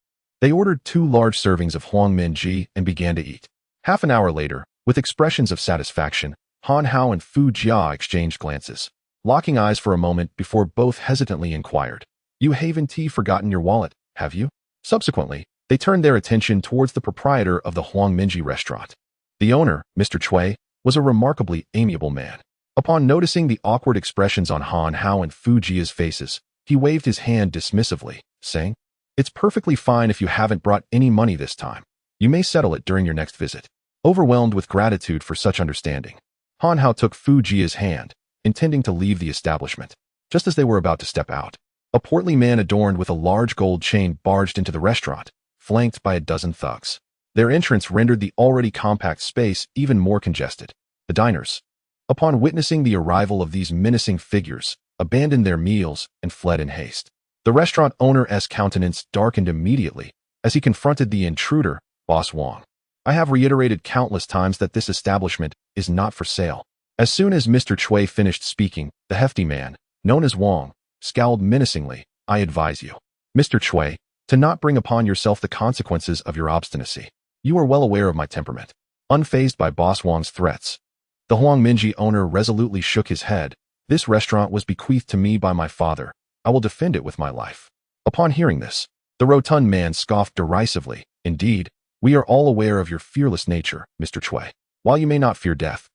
they ordered 2 large servings of Huangminji and began to eat. Half an hour later, with expressions of satisfaction, Han Hao and Fu Jia exchanged glances, locking eyes for a moment before both hesitantly inquired, "You haven't forgotten your wallet, have you?" Subsequently, they turned their attention towards the proprietor of the Huangminji restaurant. The owner, Mr. Cui, was a remarkably amiable man. Upon noticing the awkward expressions on Han Hao and Fu Jia's faces, he waved his hand dismissively, saying, "It's perfectly fine if you haven't brought any money this time. You may settle it during your next visit." Overwhelmed with gratitude for such understanding, Han Hao took Fu Jia's hand, intending to leave the establishment. Just as they were about to step out, a portly man adorned with a large gold chain barged into the restaurant, flanked by a dozen thugs. Their entrance rendered the already compact space even more congested. The diners, upon witnessing the arrival of these menacing figures, abandoned their meals and fled in haste. The restaurant owner's countenance darkened immediately as he confronted the intruder, Boss Wang. "I have reiterated countless times that this establishment is not for sale." As soon as Mr. Cui finished speaking, the hefty man, known as Wang, scowled menacingly. "I advise you, Mr. Cui, to not bring upon yourself the consequences of your obstinacy. You are well aware of my temperament." Unfazed by Boss Wang's threats, the Huangminji owner resolutely shook his head. "This restaurant was bequeathed to me by my father. I will defend it with my life." Upon hearing this, the rotund man scoffed derisively. "Indeed, we are all aware of your fearless nature, Mr. Cui. While you may not fear death,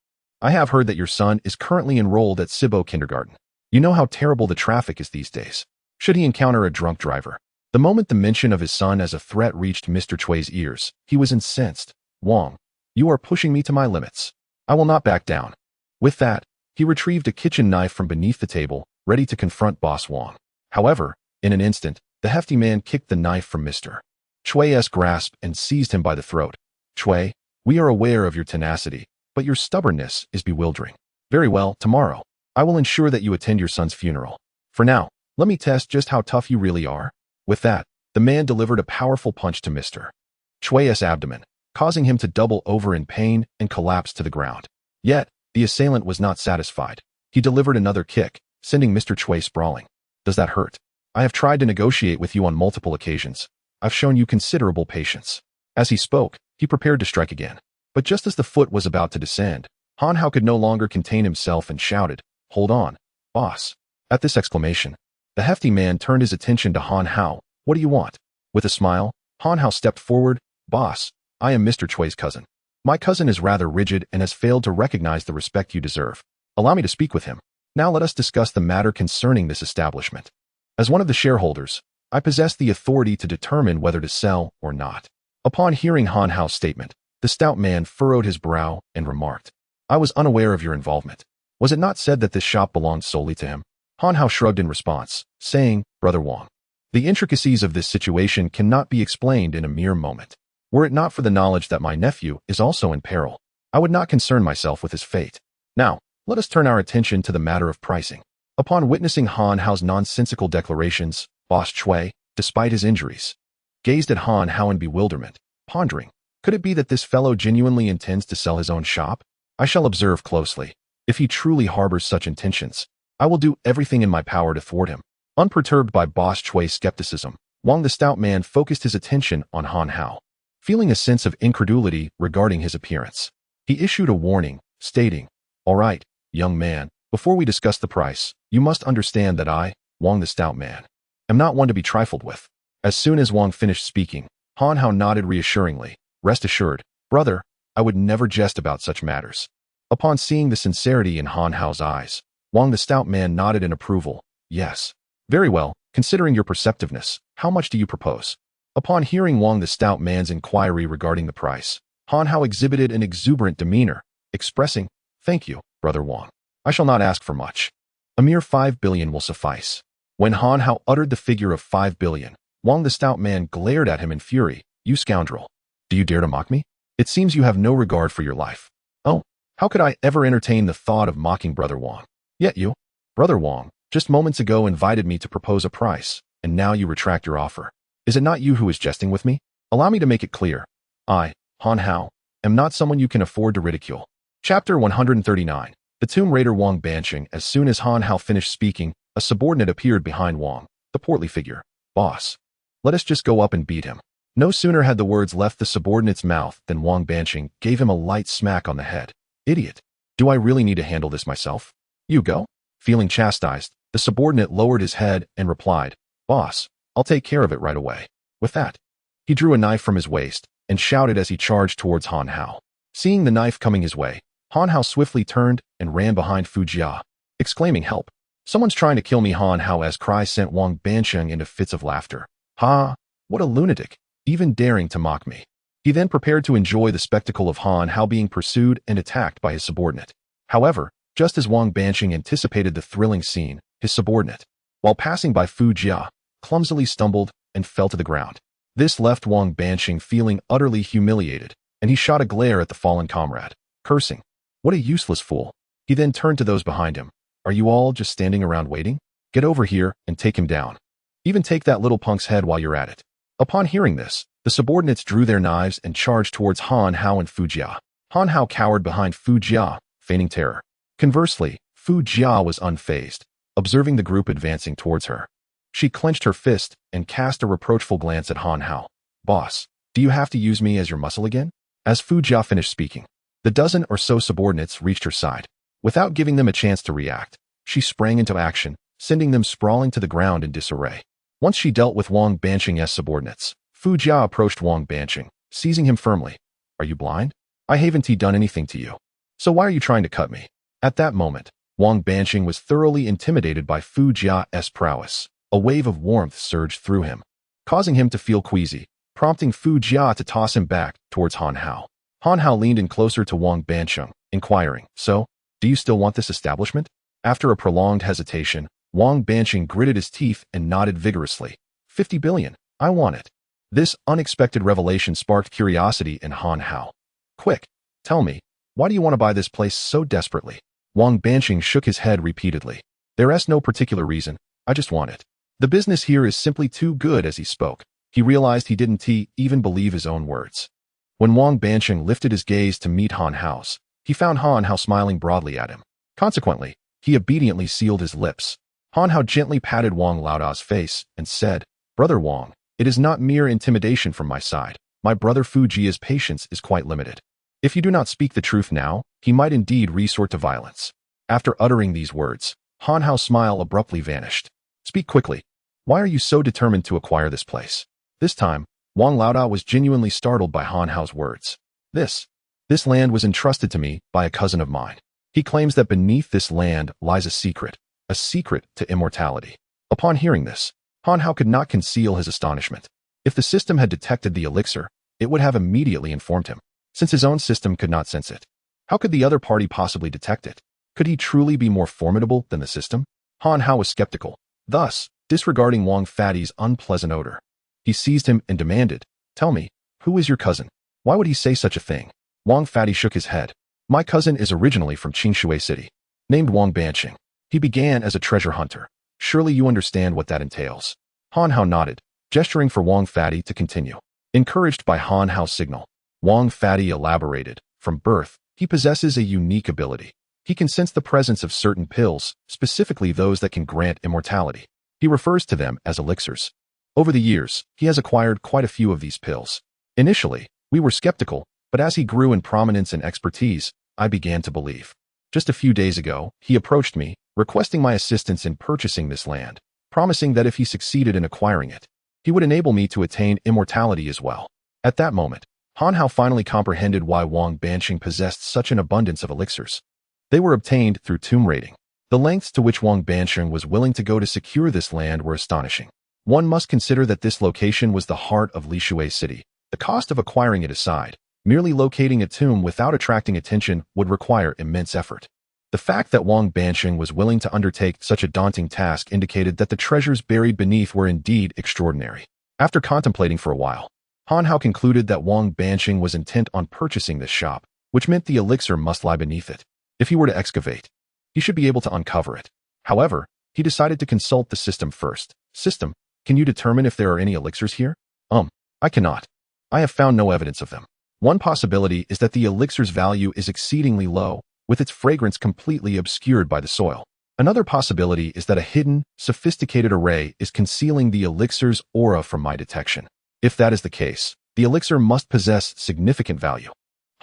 I have heard that your son is currently enrolled at Sibo Kindergarten. You know how terrible the traffic is these days. Should he encounter a drunk driver?" The moment the mention of his son as a threat reached Mr. Cui's ears, he was incensed. "Wang, you are pushing me to my limits. I will not back down." With that, he retrieved a kitchen knife from beneath the table, ready to confront Boss Wang. However, in an instant, the hefty man kicked the knife from Mr. Cui's grasp and seized him by the throat. "Cui, we are aware of your tenacity, but your stubbornness is bewildering. Very well, tomorrow, I will ensure that you attend your son's funeral. For now, let me test just how tough you really are." With that, the man delivered a powerful punch to Mr. Cui's abdomen, causing him to double over in pain and collapse to the ground. Yet, the assailant was not satisfied. He delivered another kick, sending Mr. Cui sprawling. "Does that hurt? I have tried to negotiate with you on multiple occasions. I've shown you considerable patience." As he spoke, he prepared to strike again. But just as the foot was about to descend, Han Hao could no longer contain himself and shouted, "Hold on, boss." At this exclamation, the hefty man turned his attention to Han Hao. "What do you want?" With a smile, Han Hao stepped forward. "Boss, I am Mr. Cui's cousin. My cousin is rather rigid and has failed to recognize the respect you deserve. Allow me to speak with him. Now let us discuss the matter concerning this establishment. As one of the shareholders, I possess the authority to determine whether to sell or not." Upon hearing Han Hao's statement, the stout man furrowed his brow and remarked, "I was unaware of your involvement. Was it not said that this shop belonged solely to him?" Han Hao shrugged in response, saying, "Brother Wang, the intricacies of this situation cannot be explained in a mere moment. Were it not for the knowledge that my nephew is also in peril, I would not concern myself with his fate. Now, let us turn our attention to the matter of pricing." Upon witnessing Han Hao's nonsensical declarations, Boss Chui, despite his injuries, gazed at Han Hao in bewilderment, pondering, could it be that this fellow genuinely intends to sell his own shop? I shall observe closely. If he truly harbors such intentions, I will do everything in my power to thwart him. Unperturbed by Boss Chui's skepticism, Wang the stout man focused his attention on Han Hao. Feeling a sense of incredulity regarding his appearance, he issued a warning, stating, "All right, young man, before we discuss the price, you must understand that I, Wang the stout man, am not one to be trifled with." As soon as Wang finished speaking, Han Hao nodded reassuringly. "Rest assured, brother, I would never jest about such matters." Upon seeing the sincerity in Han Hao's eyes, Wang the stout man nodded in approval. "Yes. Very well, considering your perceptiveness, how much do you propose?" Upon hearing Wang the stout man's inquiry regarding the price, Han Hao exhibited an exuberant demeanor, expressing, "Thank you, brother Wang. I shall not ask for much. A mere 5 billion will suffice." When Han Hao uttered the figure of 5 billion, Wang the stout man glared at him in fury. "You scoundrel! Do you dare to mock me? It seems you have no regard for your life." "Oh, how could I ever entertain the thought of mocking brother Wang? Yet you, brother Wang, just moments ago invited me to propose a price, and now you retract your offer. Is it not you who is jesting with me? Allow me to make it clear. I, Han Hao, am not someone you can afford to ridicule." Chapter 139. The Tomb Raider Wang Banqing. As soon as Han Hao finished speaking, a subordinate appeared behind Wang, the portly figure. "Boss, let us just go up and beat him." No sooner had the words left the subordinate's mouth than Wang Banqing gave him a light smack on the head. "Idiot! Do I really need to handle this myself? You go." Feeling chastised, the subordinate lowered his head and replied, "Boss, I'll take care of it right away." With that, he drew a knife from his waist and shouted as he charged towards Han Hao. Seeing the knife coming his way, Han Hao swiftly turned and ran behind Fu Jia, exclaiming, "Help! Someone's trying to kill me!" Han Hao's cry sent Wang Banqing into fits of laughter. "Ha! What a lunatic! Even daring to mock me." He then prepared to enjoy the spectacle of Han Hao being pursued and attacked by his subordinate. However, just as Wang Banqing anticipated the thrilling scene, his subordinate, while passing by Fu Jia, clumsily stumbled and fell to the ground. This left Wang Banqing feeling utterly humiliated, and he shot a glare at the fallen comrade, cursing, "What a useless fool." He then turned to those behind him. "Are you all just standing around waiting? Get over here and take him down. Even take that little punk's head while you're at it." Upon hearing this, the subordinates drew their knives and charged towards Han Hao and Fu Jia. Han Hao cowered behind Fu Jia, feigning terror. Conversely, Fu Jia was unfazed, observing the group advancing towards her. She clenched her fist and cast a reproachful glance at Han Hao. "Boss, do you have to use me as your muscle again?" As Fu Jia finished speaking, the dozen or so subordinates reached her side. Without giving them a chance to react, she sprang into action, sending them sprawling to the ground in disarray. Once she dealt with Wang Banqing's subordinates, Fu Jia approached Wang Banqing, seizing him firmly. "Are you blind? I haven't done anything to you. So why are you trying to cut me?" At that moment, Wang Banqing was thoroughly intimidated by Fu Jia's prowess. A wave of warmth surged through him, causing him to feel queasy, prompting Fu Jia to toss him back towards Han Hao. Han Hao leaned in closer to Wang Banqing, inquiring, "So, do you still want this establishment?" After a prolonged hesitation, Wang Banqing gritted his teeth and nodded vigorously. 50 billion, I want it." This unexpected revelation sparked curiosity in Han Hao. "Quick, tell me, why do you want to buy this place so desperately?" Wang Banqing shook his head repeatedly. "There's no particular reason, I just want it. The business here is simply too good." As he spoke, he realized he didn't even believe his own words. When Wang Banqing lifted his gaze to meet Han Hao's, he found Han Hao smiling broadly at him. Consequently, he obediently sealed his lips. Han Hao gently patted Wang Laoda's face and said, "Brother Wang, it is not mere intimidation from my side. My brother Fu Jia's patience is quite limited. If you do not speak the truth now, he might indeed resort to violence." After uttering these words, Han Hao's smile abruptly vanished. "Speak quickly. Why are you so determined to acquire this place?" This time, Wang Laoda was genuinely startled by Han Hao's words. This land was entrusted to me by a cousin of mine. He claims that beneath this land lies a secret to immortality." Upon hearing this, Han Hao could not conceal his astonishment. If the system had detected the elixir, it would have immediately informed him. Since his own system could not sense it, how could the other party possibly detect it? Could he truly be more formidable than the system? Han Hao was skeptical. Thus, disregarding Wang Fatty's unpleasant odor, he seized him and demanded, "Tell me, who is your cousin? Why would he say such a thing?" Wang Fatty shook his head. "My cousin is originally from Qingshui City, named Wang Banqing. He began as a treasure hunter. Surely you understand what that entails. Han Hao nodded, gesturing for Wang Fadi to continue. Encouraged by Han Hao's signal, Wang Fadi elaborated. From birth, he possesses a unique ability. He can sense the presence of certain pills, specifically those that can grant immortality. He refers to them as elixirs. Over the years, he has acquired quite a few of these pills. Initially, we were skeptical, but as he grew in prominence and expertise, I began to believe. Just a few days ago, he approached me, requesting my assistance in purchasing this land, promising that if he succeeded in acquiring it, he would enable me to attain immortality as well. At that moment, Han Hao finally comprehended why Wang Banqing possessed such an abundance of elixirs. They were obtained through tomb raiding. The lengths to which Wang Banqing was willing to go to secure this land were astonishing. One must consider that this location was the heart of Lishui City. The cost of acquiring it aside, merely locating a tomb without attracting attention would require immense effort. The fact that Wang Banqing was willing to undertake such a daunting task indicated that the treasures buried beneath were indeed extraordinary. After contemplating for a while, Han Hao concluded that Wang Banqing was intent on purchasing this shop, which meant the elixir must lie beneath it. If he were to excavate, he should be able to uncover it. However, he decided to consult the system first. System, can you determine if there are any elixirs here? I cannot. I have found no evidence of them. One possibility is that the elixir's value is exceedingly low, with its fragrance completely obscured by the soil. Another possibility is that a hidden, sophisticated array is concealing the elixir's aura from my detection. If that is the case, the elixir must possess significant value.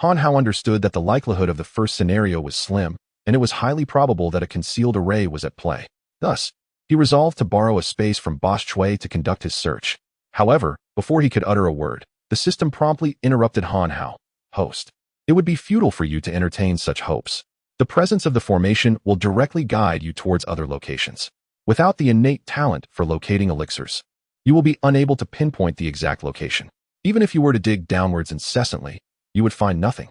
Han Hao understood that the likelihood of the first scenario was slim, and it was highly probable that a concealed array was at play. Thus, he resolved to borrow a space from Boss Chui to conduct his search. However, before he could utter a word, the system promptly interrupted Han Hao. Host, it would be futile for you to entertain such hopes. The presence of the formation will directly guide you towards other locations. Without the innate talent for locating elixirs, you will be unable to pinpoint the exact location. Even if you were to dig downwards incessantly, you would find nothing.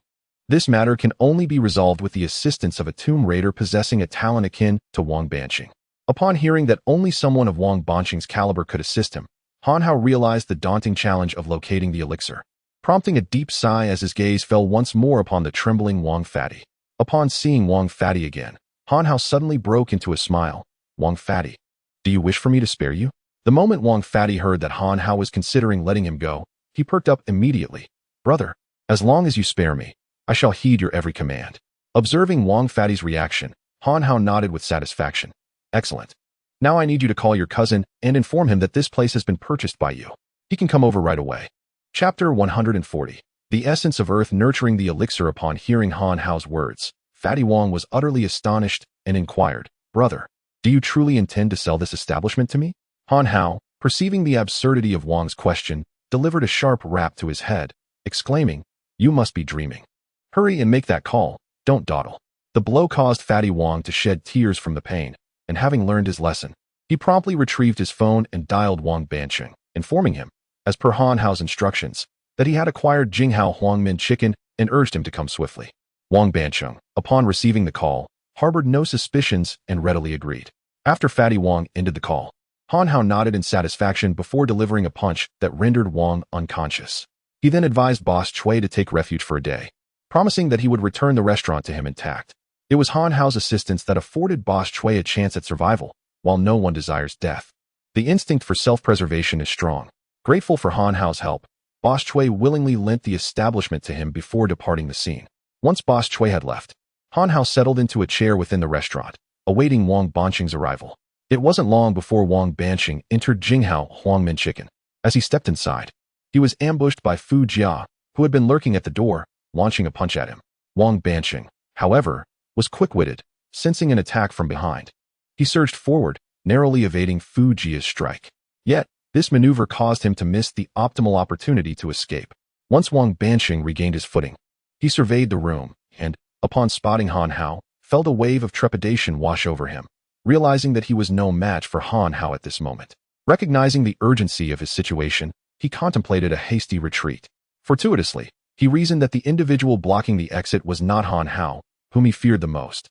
This matter can only be resolved with the assistance of a tomb raider possessing a talent akin to Wang Banqing. Upon hearing that only someone of Wang Banqing's caliber could assist him, Han Hao realized the daunting challenge of locating the elixir, prompting a deep sigh as his gaze fell once more upon the trembling Wang Fadi. Upon seeing Wang Fadi again, Han Hao suddenly broke into a smile. Wang Fadi, do you wish for me to spare you? The moment Wang Fadi heard that Han Hao was considering letting him go, he perked up immediately. Brother, as long as you spare me, I shall heed your every command. Observing Wang Fadi's reaction, Han Hao nodded with satisfaction. Excellent. Now I need you to call your cousin and inform him that this place has been purchased by you. He can come over right away. Chapter 140. The essence of earth nurturing the elixir. Upon hearing Han Hao's words, Fadi Wang was utterly astonished and inquired, Brother, do you truly intend to sell this establishment to me? Han Hao, perceiving the absurdity of Wang's question, delivered a sharp rap to his head, exclaiming, You must be dreaming. Hurry and make that call, don't dawdle. The blow caused Fadi Wang to shed tears from the pain, and having learned his lesson, he promptly retrieved his phone and dialed Wang Banqing, informing him, as per Han Hao's instructions, that he had acquired Jinghao Huangmin chicken and urged him to come swiftly. Wang Banqing, upon receiving the call, harbored no suspicions and readily agreed. After Fadi Wang ended the call, Han Hao nodded in satisfaction before delivering a punch that rendered Wang unconscious. He then advised Boss Chui to take refuge for a day, promising that he would return the restaurant to him intact. It was Han Hao's assistance that afforded Boss Chui a chance at survival, while no one desires death. The instinct for self-preservation is strong. Grateful for Han Hao's help, Boss Chui willingly lent the establishment to him before departing the scene. Once Boss Chui had left, Han Hao settled into a chair within the restaurant, awaiting Wang Banqing's arrival. It wasn't long before Wang Banqing entered Jinghao Huangmin chicken. As he stepped inside, he was ambushed by Fu Jia, who had been lurking at the door, launching a punch at him. Wang Banqing, however, was quick-witted, sensing an attack from behind. He surged forward, narrowly evading Fu Jia's strike. Yet, this maneuver caused him to miss the optimal opportunity to escape. Once Wang Banqing regained his footing, he surveyed the room, and, upon spotting Han Hao, felt a wave of trepidation wash over him, realizing that he was no match for Han Hao at this moment. Recognizing the urgency of his situation, he contemplated a hasty retreat. Fortuitously, he reasoned that the individual blocking the exit was not Han Hao, whom he feared the most,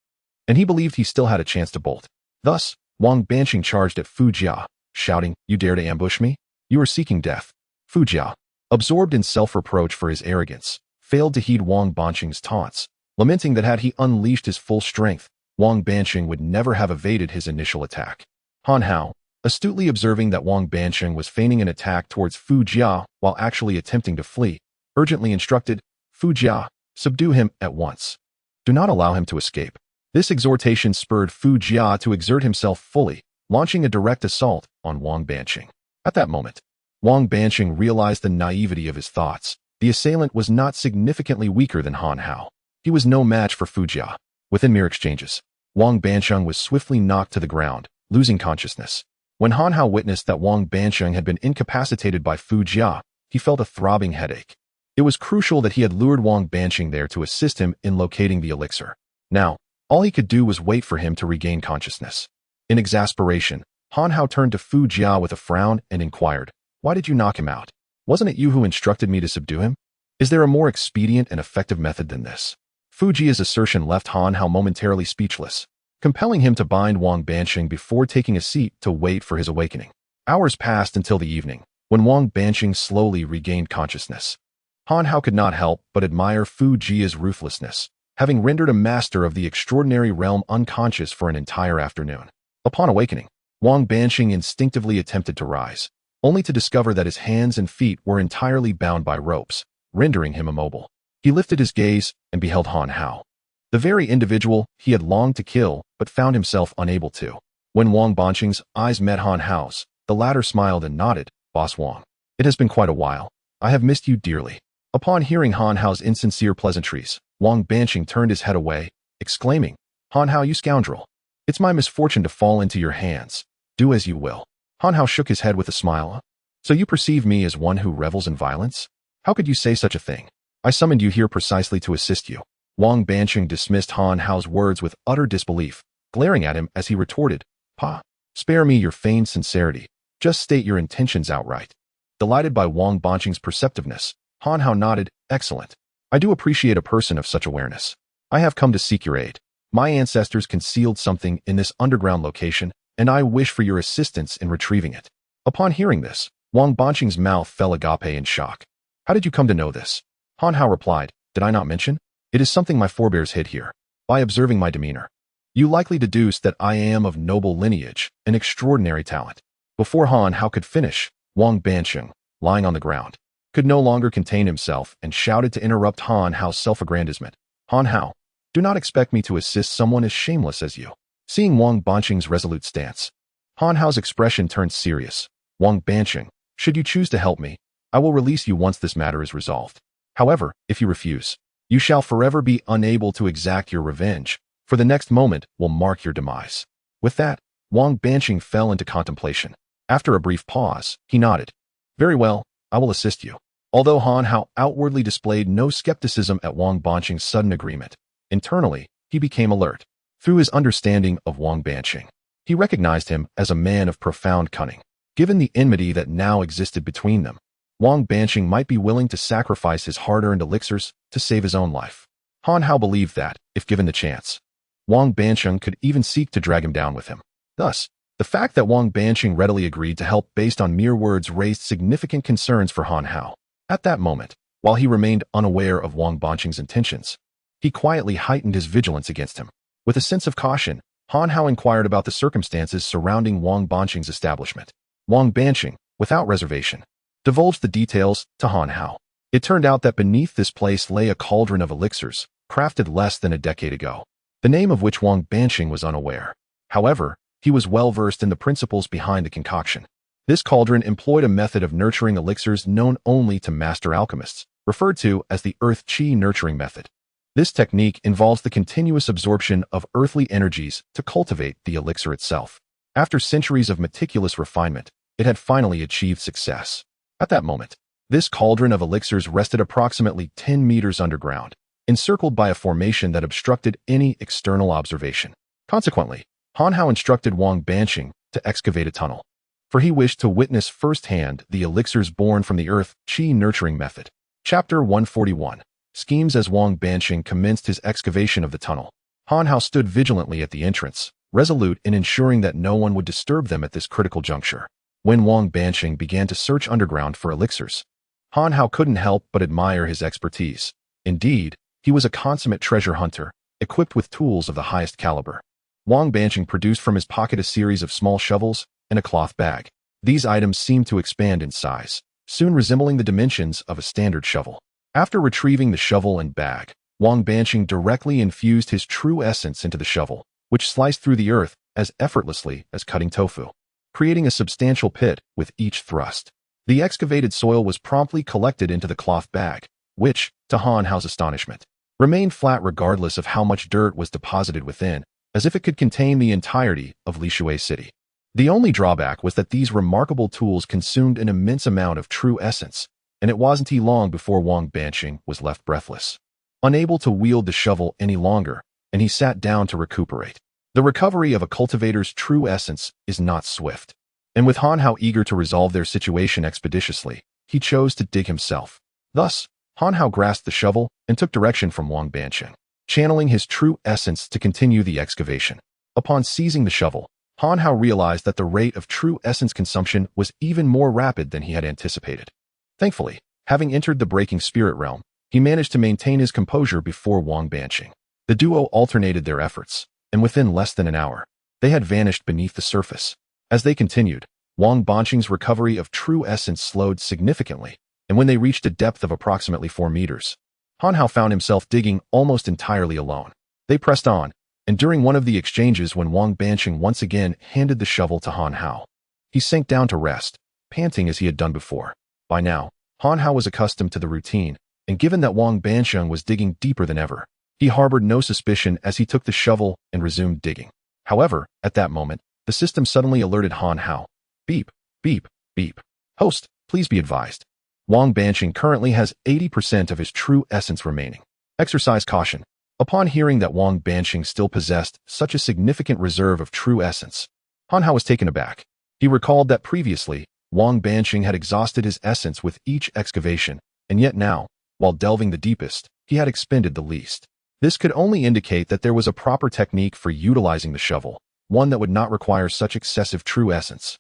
and he believed he still had a chance to bolt. Thus, Wang Banqing charged at Fu Jia, shouting, You dare to ambush me? You are seeking death. Fu Jia, absorbed in self-reproach for his arrogance, failed to heed Wang Banqing's taunts, lamenting that had he unleashed his full strength, Wang Banqing would never have evaded his initial attack. Han Hao, astutely observing that Wang Banqing was feigning an attack towards Fu Jia while actually attempting to flee, urgently instructed, "Fu Jia, subdue him at once. Do not allow him to escape." This exhortation spurred Fu Jia to exert himself fully, launching a direct assault on Wang Banqing. At that moment, Wang Banqing realized the naivety of his thoughts. The assailant was not significantly weaker than Han Hao. He was no match for Fu Jia. Within mere exchanges, Wang Banqing was swiftly knocked to the ground, losing consciousness. When Han Hao witnessed that Wang Banqing had been incapacitated by Fu Jia, he felt a throbbing headache. It was crucial that he had lured Wang Banqing there to assist him in locating the elixir. Now, all he could do was wait for him to regain consciousness. In exasperation, Han Hao turned to Fu Jia with a frown and inquired, "Why did you knock him out? Wasn't it you who instructed me to subdue him? Is there a more expedient and effective method than this?" Fu Jia's assertion left Han Hao momentarily speechless, compelling him to bind Wang Banqing before taking a seat to wait for his awakening. Hours passed until the evening, when Wang Banqing slowly regained consciousness. Han Hao could not help but admire Fu Jia's ruthlessness, having rendered a master of the extraordinary realm unconscious for an entire afternoon. Upon awakening, Wang Banqing instinctively attempted to rise, only to discover that his hands and feet were entirely bound by ropes, rendering him immobile. He lifted his gaze and beheld Han Hao, the very individual he had longed to kill but found himself unable to. When Wang Banqing's eyes met Han Hao's, the latter smiled and nodded, "Boss Wang, it has been quite a while. I have missed you dearly." Upon hearing Han Hao's insincere pleasantries, Wang Banqing turned his head away, exclaiming, "Han Hao, you scoundrel! It's my misfortune to fall into your hands. Do as you will." Han Hao shook his head with a smile. "So you perceive me as one who revels in violence? How could you say such a thing? I summoned you here precisely to assist you." Wang Banqing dismissed Han Hao's words with utter disbelief, glaring at him as he retorted, "Pa, spare me your feigned sincerity. Just state your intentions outright." Delighted by Wang Banqing's perceptiveness, Han Hao nodded, "Excellent. I do appreciate a person of such awareness. I have come to seek your aid. My ancestors concealed something in this underground location, and I wish for your assistance in retrieving it." Upon hearing this, Wang Banqing's mouth fell agape in shock. "How did you come to know this?" Han Hao replied, "Did I not mention? It is something my forebears hid here. By observing my demeanor, you likely deduced that I am of noble lineage, an extraordinary talent." Before Han Hao could finish, Wang Banqing, lying on the ground, could no longer contain himself and shouted to interrupt Han Hao's self-aggrandizement, "Han Hao, do not expect me to assist someone as shameless as you." Seeing Wang Banqing's resolute stance, Han Hao's expression turned serious. "Wang Banqing, should you choose to help me, I will release you once this matter is resolved. However, if you refuse, you shall forever be unable to exact your revenge, for the next moment will mark your demise." With that, Wang Banqing fell into contemplation. After a brief pause, he nodded. "Very well, I will assist you." Although Han Hao outwardly displayed no skepticism at Wang Banqing's sudden agreement, internally, he became alert. Through his understanding of Wang Banqing, he recognized him as a man of profound cunning. Given the enmity that now existed between them, Wang Banqing might be willing to sacrifice his hard-earned elixirs to save his own life. Han Hao believed that, if given the chance, Wang Banqing could even seek to drag him down with him. Thus, the fact that Wang Banqing readily agreed to help based on mere words raised significant concerns for Han Hao. At that moment, while he remained unaware of Wang Banqing's intentions, he quietly heightened his vigilance against him. With a sense of caution, Han Hao inquired about the circumstances surrounding Wang Banqing's establishment. Wang Banqing, without reservation, divulged the details to Han Hao. It turned out that beneath this place lay a cauldron of elixirs, crafted less than a decade ago, the name of which Wang Banqing was unaware. However, he was well versed in the principles behind the concoction. This cauldron employed a method of nurturing elixirs known only to master alchemists, referred to as the earth chi nurturing method. This technique involves the continuous absorption of earthly energies to cultivate the elixir itself. After centuries of meticulous refinement, it had finally achieved success. At that moment, this cauldron of elixirs rested approximately 10 meters underground, encircled by a formation that obstructed any external observation. Consequently, Han Hao instructed Wang Banqing to excavate a tunnel, for he wished to witness firsthand the elixirs born from the earth chi nurturing method. Chapter 141. Schemes. As Wang Banqing commenced his excavation of the tunnel, Han Hao stood vigilantly at the entrance, resolute in ensuring that no one would disturb them at this critical juncture. When Wang Banqing began to search underground for elixirs, Han Hao couldn't help but admire his expertise. Indeed, he was a consummate treasure hunter, equipped with tools of the highest caliber. Wang Banqing produced from his pocket a series of small shovels and a cloth bag. These items seemed to expand in size, soon resembling the dimensions of a standard shovel. After retrieving the shovel and bag, Wang Banqing directly infused his true essence into the shovel, which sliced through the earth as effortlessly as cutting tofu, creating a substantial pit with each thrust. The excavated soil was promptly collected into the cloth bag, which, to Han Hao's astonishment, remained flat regardless of how much dirt was deposited within, as if it could contain the entirety of Lishui City. The only drawback was that these remarkable tools consumed an immense amount of true essence, and it wasn't long before Wang Banqing was left breathless, unable to wield the shovel any longer, and he sat down to recuperate. The recovery of a cultivator's true essence is not swift, and with Han Hao eager to resolve their situation expeditiously, he chose to dig himself. Thus, Han Hao grasped the shovel and took direction from Wang Banqing, channeling his true essence to continue the excavation. Upon seizing the shovel, Han Hao realized that the rate of true essence consumption was even more rapid than he had anticipated. Thankfully, having entered the breaking spirit realm, he managed to maintain his composure before Wang Banqing. The duo alternated their efforts, and within less than an hour, they had vanished beneath the surface. As they continued, Wang Banqing's recovery of true essence slowed significantly, and when they reached a depth of approximately 4 meters, Han Hao found himself digging almost entirely alone. They pressed on, and during one of the exchanges when Wang Banqing once again handed the shovel to Han Hao, he sank down to rest, panting as he had done before. By now, Han Hao was accustomed to the routine, and given that Wang Banqing was digging deeper than ever, he harbored no suspicion as he took the shovel and resumed digging. However, at that moment, the system suddenly alerted Han Hao. Beep, beep, beep. Host, please be advised. Wang Banqing currently has 80% of his true essence remaining. Exercise caution. Upon hearing that Wang Banqing still possessed such a significant reserve of true essence, Han Hao was taken aback. He recalled that previously, Wang Banqing had exhausted his essence with each excavation, and yet now, while delving the deepest, he had expended the least. This could only indicate that there was a proper technique for utilizing the shovel, one that would not require such excessive true essence.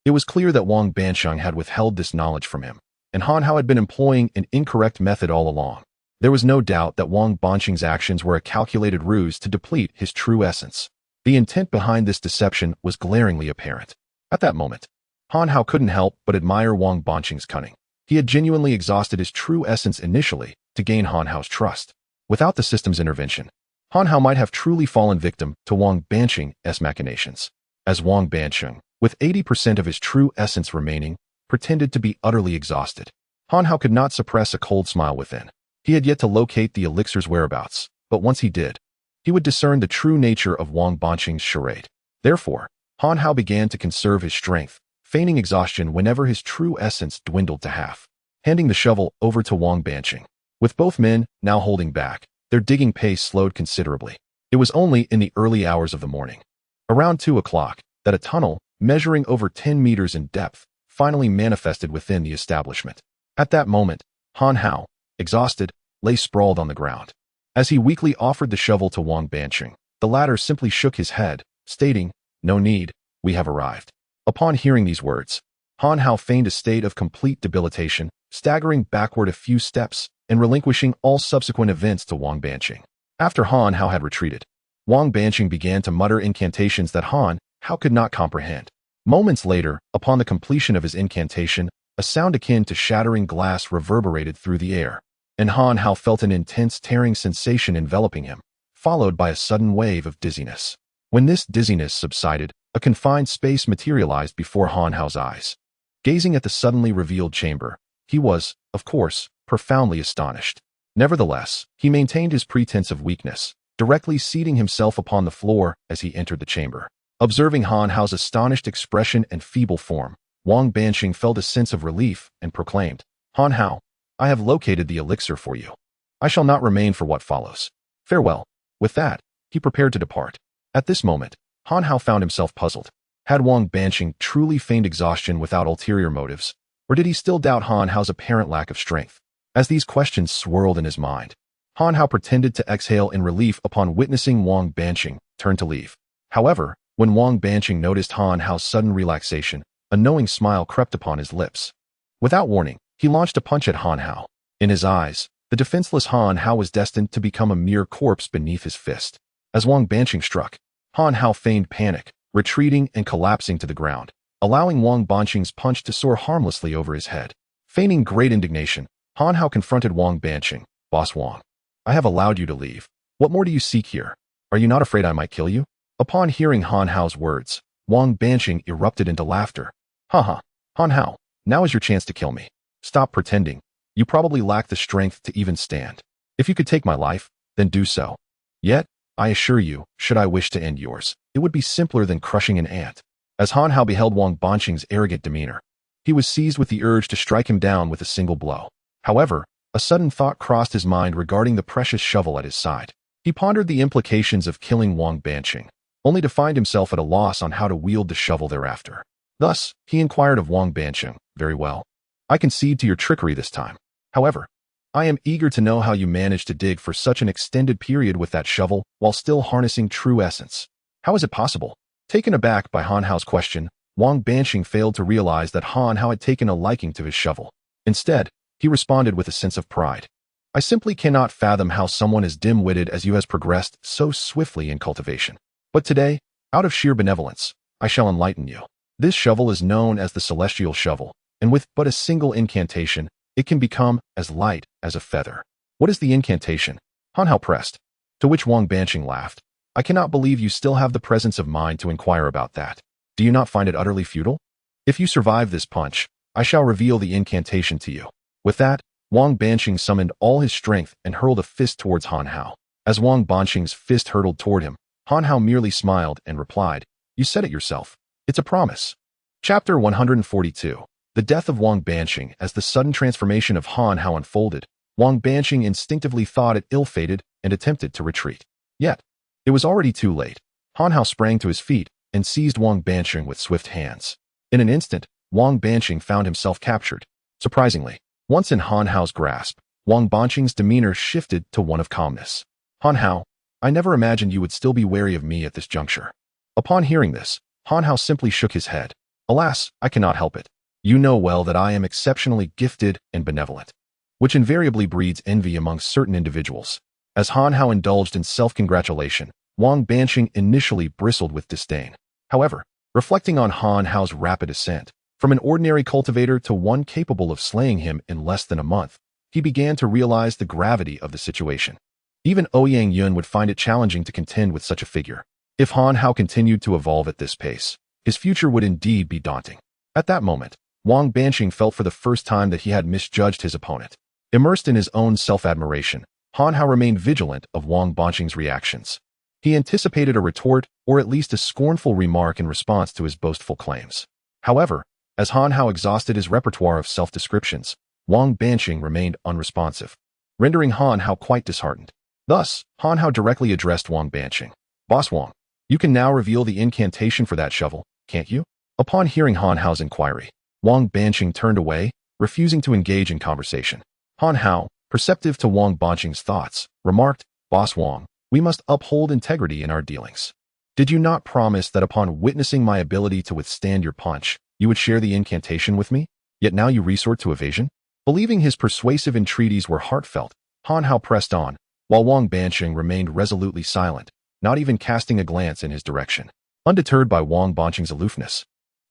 It was clear that Wang Banqing had withheld this knowledge from him, and Han Hao had been employing an incorrect method all along. There was no doubt that Wang Banqing's actions were a calculated ruse to deplete his true essence. The intent behind this deception was glaringly apparent. At that moment, Han Hao couldn't help but admire Wang Banqing's cunning. He had genuinely exhausted his true essence initially to gain Han Hao's trust. Without the system's intervention, Han Hao might have truly fallen victim to Wang Banqing's machinations. As Wang Banqing, with 80% of his true essence remaining, pretended to be utterly exhausted, Han Hao could not suppress a cold smile within. He had yet to locate the elixir's whereabouts, but once he did, he would discern the true nature of Wang Banqing's charade. Therefore, Han Hao began to conserve his strength, feigning exhaustion whenever his true essence dwindled to half, handing the shovel over to Wang Banqing. With both men now holding back, their digging pace slowed considerably. It was only in the early hours of the morning, around 2 o'clock, that a tunnel, measuring over 10 meters in depth, finally manifested within the establishment. At that moment, Han Hao, exhausted, lay sprawled on the ground. As he weakly offered the shovel to Wang Banqing, the latter simply shook his head, stating, "No need, we have arrived." Upon hearing these words, Han Hao feigned a state of complete debilitation, staggering backward a few steps and relinquishing all subsequent events to Wang Banqing. After Han Hao had retreated, Wang Banqing began to mutter incantations that Han Hao could not comprehend. Moments later, upon the completion of his incantation, a sound akin to shattering glass reverberated through the air, and Han Hao felt an intense tearing sensation enveloping him, followed by a sudden wave of dizziness. When this dizziness subsided, a confined space materialized before Han Hao's eyes. Gazing at the suddenly revealed chamber, he was, of course, profoundly astonished. Nevertheless, he maintained his pretense of weakness, directly seating himself upon the floor as he entered the chamber. Observing Han Hao's astonished expression and feeble form, Wang Banqing felt a sense of relief and proclaimed, "Han Hao, I have located the elixir for you. I shall not remain for what follows. Farewell." With that, he prepared to depart. At this moment, Han Hao found himself puzzled. Had Wang Banqing truly feigned exhaustion without ulterior motives, or did he still doubt Han Hao's apparent lack of strength? As these questions swirled in his mind, Han Hao pretended to exhale in relief upon witnessing Wang Banqing turn to leave. However, when Wang Banqing noticed Han Hao's sudden relaxation, a knowing smile crept upon his lips. Without warning, he launched a punch at Han Hao. In his eyes, The defenseless Han Hao was destined to become a mere corpse beneath his fist. As Wang Banqing struck, Han Hao feigned panic, retreating and collapsing to the ground, allowing Wang Banqing's punch to soar harmlessly over his head. Feigning great indignation, Han Hao confronted Wang Banqing. "Boss Wang, I have allowed you to leave. What more do you seek here? Are you not afraid I might kill you?" Upon hearing Han Hao's words, Wang Banqing erupted into laughter. "Haha, Han Hao, now is your chance to kill me. Stop pretending. You probably lack the strength to even stand. If you could take my life, then do so. Yet, I assure you, should I wish to end yours, it would be simpler than crushing an ant." As Han Hao beheld Wang Banqing's arrogant demeanor, he was seized with the urge to strike him down with a single blow. However, a sudden thought crossed his mind regarding the precious shovel at his side. He pondered the implications of killing Wang Banqing, only to find himself at a loss on how to wield the shovel thereafter. Thus, he inquired of Wang Banqing, "Very well. I concede to your trickery this time. However, I am eager to know how you managed to dig for such an extended period with that shovel while still harnessing true essence. How is it possible?" Taken aback by Han Hao's question, Wang Banqing failed to realize that Han Hao had taken a liking to his shovel. Instead, he responded with a sense of pride. "I simply cannot fathom how someone as dim-witted as you has progressed so swiftly in cultivation. But today, out of sheer benevolence, I shall enlighten you. This shovel is known as the Celestial Shovel, and with but a single incantation, it can become as light as a feather." "What is the incantation?" Han Hao pressed, to which Wang Banqing laughed. "I cannot believe you still have the presence of mind to inquire about that. Do you not find it utterly futile? If you survive this punch, I shall reveal the incantation to you." With that, Wang Banqing summoned all his strength and hurled a fist towards Han Hao. As Wang Banqing's fist hurtled toward him, Han Hao merely smiled and replied, "You said it yourself. It's a promise." Chapter 142. The death of Wang Banqing. As the sudden transformation of Han Hao unfolded, Wang Banqing instinctively thought it ill-fated and attempted to retreat. Yet, it was already too late. Han Hao sprang to his feet and seized Wang Banqing with swift hands. In an instant, Wang Banqing found himself captured. Surprisingly, once in Han Hao's grasp, Wang Banqing's demeanor shifted to one of calmness. "Han Hao, I never imagined you would still be wary of me at this juncture." Upon hearing this, Han Hao simply shook his head. "Alas, I cannot help it. You know well that I am exceptionally gifted and benevolent, which invariably breeds envy among certain individuals." As Han Hao indulged in self-congratulation, Wang Banqing initially bristled with disdain. However, reflecting on Han Hao's rapid ascent, from an ordinary cultivator to one capable of slaying him in less than a month, he began to realize the gravity of the situation. Even Ouyang Yun would find it challenging to contend with such a figure. If Han Hao continued to evolve at this pace, his future would indeed be daunting. At that moment, Wang Banqing felt for the first time that he had misjudged his opponent. Immersed in his own self-admiration, Han Hao remained vigilant of Wang Banqing's reactions. He anticipated a retort or at least a scornful remark in response to his boastful claims. However, as Han Hao exhausted his repertoire of self-descriptions, Wang Banqing remained unresponsive, rendering Han Hao quite disheartened. Thus, Han Hao directly addressed Wang Banqing. "Boss Wang, you can now reveal the incantation for that shovel, can't you?" Upon hearing Han Hao's inquiry, Wang Banqing turned away, refusing to engage in conversation. Han Hao, perceptive to Wang Banqing's thoughts, remarked, "Boss Wang, we must uphold integrity in our dealings. Did you not promise that upon witnessing my ability to withstand your punch, you would share the incantation with me? Yet now you resort to evasion?" Believing his persuasive entreaties were heartfelt, Han Hao pressed on, while Wang Banqing remained resolutely silent, not even casting a glance in his direction. Undeterred by Wang Banqing's aloofness,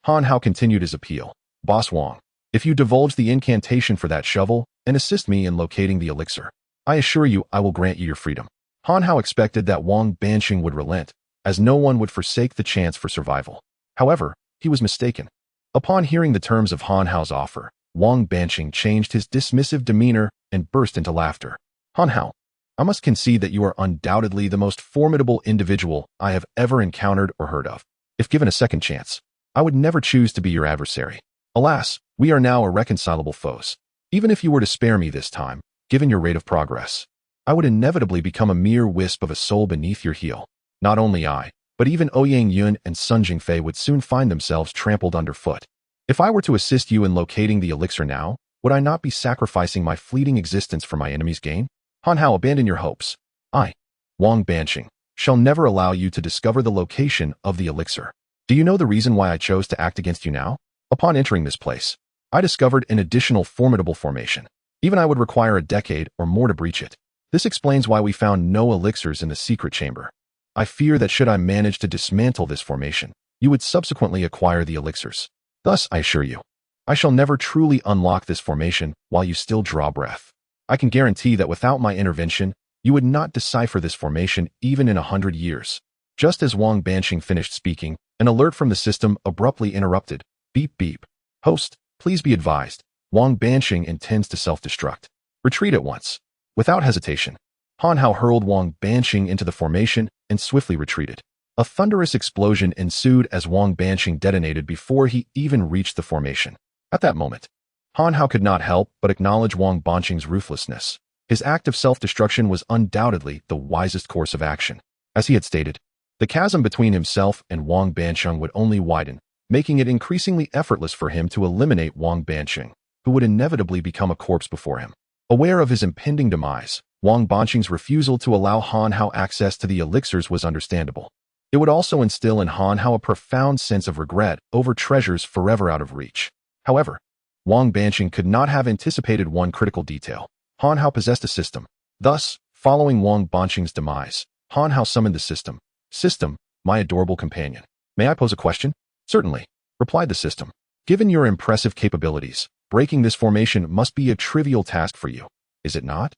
Han Hao continued his appeal. "Boss Wang, if you divulge the incantation for that shovel and assist me in locating the elixir, I assure you I will grant you your freedom." Han Hao expected that Wang Banqing would relent, as no one would forsake the chance for survival. However, he was mistaken. Upon hearing the terms of Han Hao's offer, Wang Banqing changed his dismissive demeanor and burst into laughter. "Han Hao, I must concede that you are undoubtedly the most formidable individual I have ever encountered or heard of. If given a second chance, I would never choose to be your adversary. Alas, we are now irreconcilable foes. Even if you were to spare me this time, given your rate of progress, I would inevitably become a mere wisp of a soul beneath your heel. Not only I, but even Ouyang Yun and Sun Jingfei would soon find themselves trampled underfoot. If I were to assist you in locating the elixir now, would I not be sacrificing my fleeting existence for my enemy's gain? Han Hao, abandon your hopes. I, Wang Banqing, shall never allow you to discover the location of the elixir. Do you know the reason why I chose to act against you now? Upon entering this place, I discovered an additional formidable formation. Even I would require a decade or more to breach it. This explains why we found no elixirs in the secret chamber. I fear that should I manage to dismantle this formation, you would subsequently acquire the elixirs. Thus, I assure you, I shall never truly unlock this formation while you still draw breath. I can guarantee that without my intervention, you would not decipher this formation even in 100 years. Just as Wang Banqing finished speaking, an alert from the system abruptly interrupted. Beep beep. Host, please be advised. Wang Banqing intends to self-destruct. Retreat at once. Without hesitation, Han Hao hurled Wang Banqing into the formation and swiftly retreated. A thunderous explosion ensued as Wang Banqing detonated before he even reached the formation. At that moment, Han Hao could not help but acknowledge Wang Banqing's ruthlessness. His act of self-destruction was undoubtedly the wisest course of action. As he had stated, the chasm between himself and Wang Banqing would only widen, making it increasingly effortless for him to eliminate Wang Banqing, who would inevitably become a corpse before him. Aware of his impending demise, Wang Banqing's refusal to allow Han Hao access to the elixirs was understandable. It would also instill in Han Hao a profound sense of regret over treasures forever out of reach. However, Wang Banqing could not have anticipated one critical detail. Han Hao possessed a system. Thus, following Wang Banqing's demise, Han Hao summoned the system. System, my adorable companion. May I pose a question? Certainly, replied the system. Given your impressive capabilities, breaking this formation must be a trivial task for you, is it not?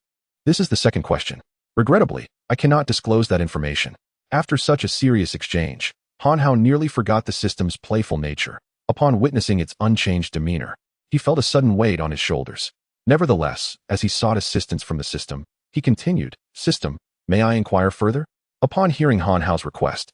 This is the second question. Regrettably, I cannot disclose that information. After such a serious exchange, Han Hao nearly forgot the system's playful nature. Upon witnessing its unchanged demeanor, he felt a sudden weight on his shoulders. Nevertheless, as he sought assistance from the system, he continued, System, may I inquire further? Upon hearing Han Hao's request,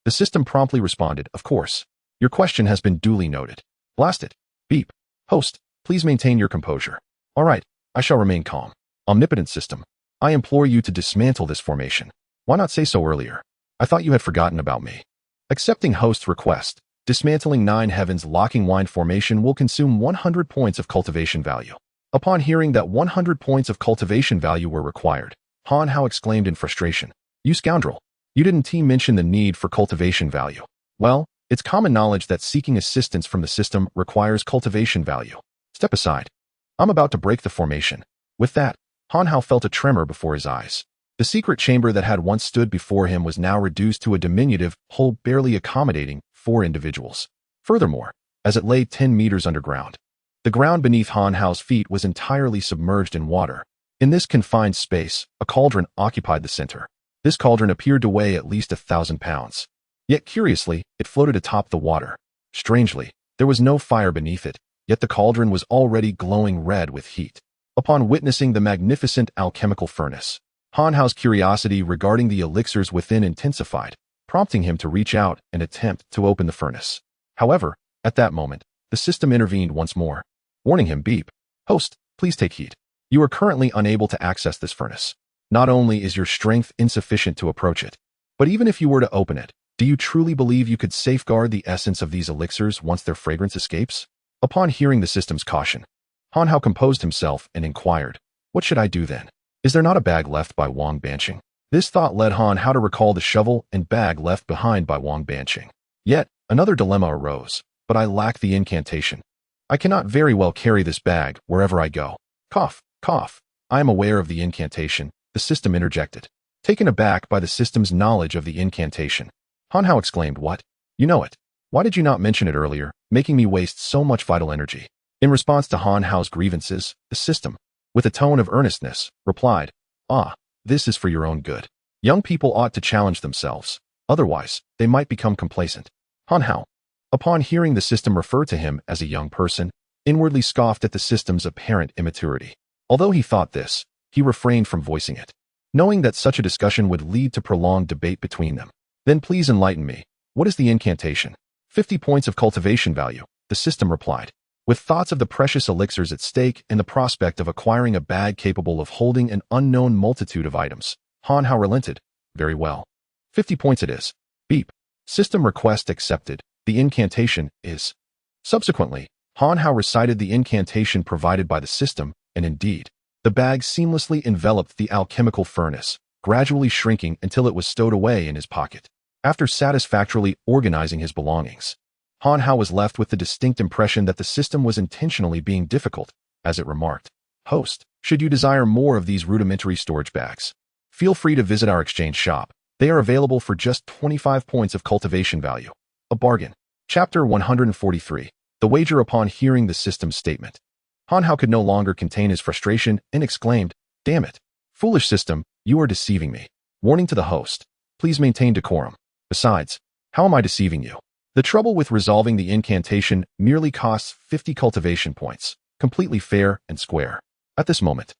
the system promptly responded, Of course. Your question has been duly noted. Blast it. Beep. Host, please maintain your composure. All right, I shall remain calm. Omnipotent system, I implore you to dismantle this formation. Why not say so earlier? I thought you had forgotten about me. Accepting host's request, dismantling Nine Heavens locking wind formation will consume 100 points of cultivation value. Upon hearing that 100 points of cultivation value were required, Han Hao exclaimed in frustration, You scoundrel! You didn't mention the need for cultivation value. Well, it's common knowledge that seeking assistance from the system requires cultivation value. Step aside. I'm about to break the formation. With that, Han Hao felt a tremor before his eyes. The secret chamber that had once stood before him was now reduced to a diminutive hole barely accommodating 4 individuals. Furthermore, as it lay 10 meters underground, the ground beneath Han Hao's feet was entirely submerged in water. In this confined space, a cauldron occupied the center. This cauldron appeared to weigh at least 1,000 pounds. Yet curiously, it floated atop the water. Strangely, there was no fire beneath it, yet the cauldron was already glowing red with heat. Upon witnessing the magnificent alchemical furnace, Han Hao's curiosity regarding the elixirs within intensified, prompting him to reach out and attempt to open the furnace. However, at that moment, the system intervened once more, warning him, Beep. Host, please take heed. You are currently unable to access this furnace. Not only is your strength insufficient to approach it, but even if you were to open it, do you truly believe you could safeguard the essence of these elixirs once their fragrance escapes? Upon hearing the system's caution, Han Hao composed himself and inquired, What should I do then? Is there not a bag left by Wang Banqing? This thought led Han Hao to recall the shovel and bag left behind by Wang Banqing. Yet, another dilemma arose, but I lack the incantation. I cannot very well carry this bag wherever I go. Cough, cough. I am aware of the incantation, the system interjected. Taken aback by the system's knowledge of the incantation, Han Hao exclaimed, What? You know it. Why did you not mention it earlier, making me waste so much vital energy? In response to Han Hao's grievances, the system, with a tone of earnestness, replied, This is for your own good. Young people ought to challenge themselves. Otherwise, they might become complacent. Han Hao, upon hearing the system refer to him as a young person, inwardly scoffed at the system's apparent immaturity. Although he thought this, he refrained from voicing it, knowing that such a discussion would lead to prolonged debate between them. Then please enlighten me. What is the incantation? 50 points of cultivation value, the system replied. With thoughts of the precious elixirs at stake and the prospect of acquiring a bag capable of holding an unknown multitude of items, Han Hao relented. Very well. 50 points it is. Beep. System request accepted. The incantation is. Subsequently, Han Hao recited the incantation provided by the system, and indeed, the bag seamlessly enveloped the alchemical furnace, gradually shrinking until it was stowed away in his pocket. After satisfactorily organizing his belongings, Han Hao was left with the distinct impression that the system was intentionally being difficult, as it remarked, Host, should you desire more of these rudimentary storage bags, feel free to visit our exchange shop. They are available for just 25 points of cultivation value. A bargain. Chapter 143. The wager. Upon hearing the system's statement, Han Hao could no longer contain his frustration and exclaimed, "Damn it! Foolish system, you are deceiving me." Warning to the host. Please maintain decorum. Besides, how am I deceiving you? The trouble with resolving the incantation merely costs 50 cultivation points. Completely fair and square. At this moment,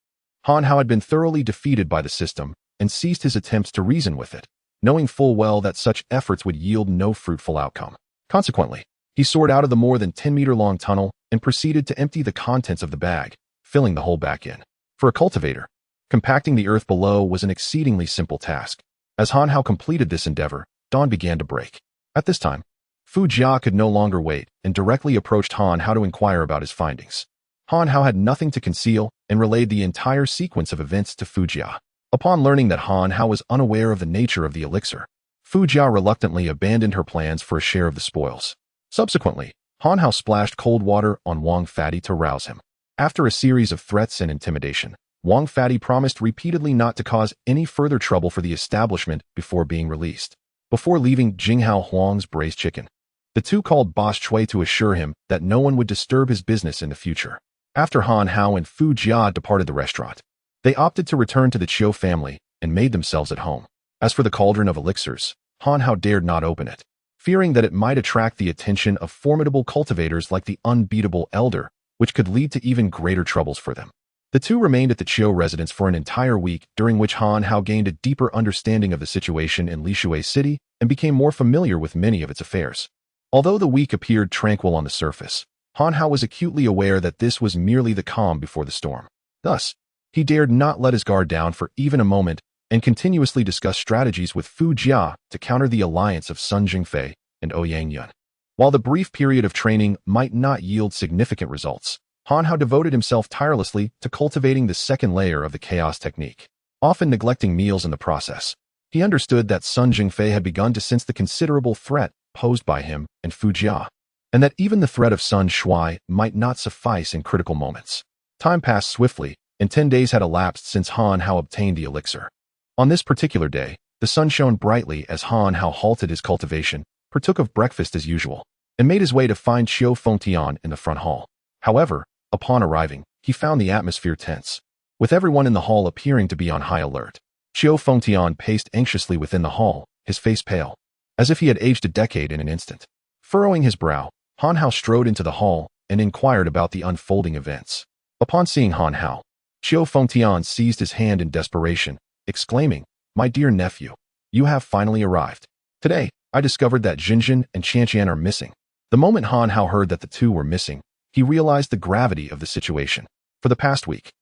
Han Hao had been thoroughly defeated by the system and ceased his attempts to reason with it, knowing full well that such efforts would yield no fruitful outcome. Consequently, he soared out of the more than 10-meter-long tunnel and proceeded to empty the contents of the bag, filling the hole back in. For a cultivator, compacting the earth below was an exceedingly simple task. As Han Hao completed this endeavor, dawn began to break. At this time, Fu Jia could no longer wait and directly approached Han Hao to inquire about his findings. Han Hao had nothing to conceal and relayed the entire sequence of events to Fu Jia. Upon learning that Han Hao was unaware of the nature of the elixir, Fu Jia reluctantly abandoned her plans for a share of the spoils. Subsequently, Han Hao splashed cold water on Wang Fatty to rouse him. After a series of threats and intimidation, Wang Fatty promised repeatedly not to cause any further trouble for the establishment before being released. Before leaving Jinghao Huang's braised chicken, the two called Boss Chui to assure him that no one would disturb his business in the future. After Han Hao and Fu Jia departed the restaurant, they opted to return to the Chiu family and made themselves at home. As for the cauldron of elixirs, Han Hao dared not open it, fearing that it might attract the attention of formidable cultivators like the unbeatable Elder, which could lead to even greater troubles for them. The two remained at the Chiu residence for an entire week, during which Han Hao gained a deeper understanding of the situation in Lishui City and became more familiar with many of its affairs. Although the week appeared tranquil on the surface, Han Hao was acutely aware that this was merely the calm before the storm. Thus, he dared not let his guard down for even a moment and continuously discussed strategies with Fu Jia to counter the alliance of Sun Jingfei and Ouyang Yun. While the brief period of training might not yield significant results, Han Hao devoted himself tirelessly to cultivating the second layer of the chaos technique, often neglecting meals in the process. He understood that Sun Jingfei had begun to sense the considerable threat posed by him and Fu Jia, and that even the threat of Sun Shui might not suffice in critical moments. Time passed swiftly, and 10 days had elapsed since Han Hao obtained the elixir. On this particular day, the sun shone brightly as Han Hao halted his cultivation, partook of breakfast as usual, and made his way to find Feng Yutian in the front hall. However, upon arriving, he found the atmosphere tense, with everyone in the hall appearing to be on high alert. Feng Yutian paced anxiously within the hall, his face pale, as if he had aged a decade in an instant. Furrowing his brow, Han Hao strode into the hall and inquired about the unfolding events. Upon seeing Han Hao, Feng Yutian seized his hand in desperation, exclaiming, "My dear nephew, you have finally arrived. Today, I discovered that Jinjin and Qianqian are missing." The moment Han Hao heard that the two were missing, he realized the gravity of the situation. For the past week,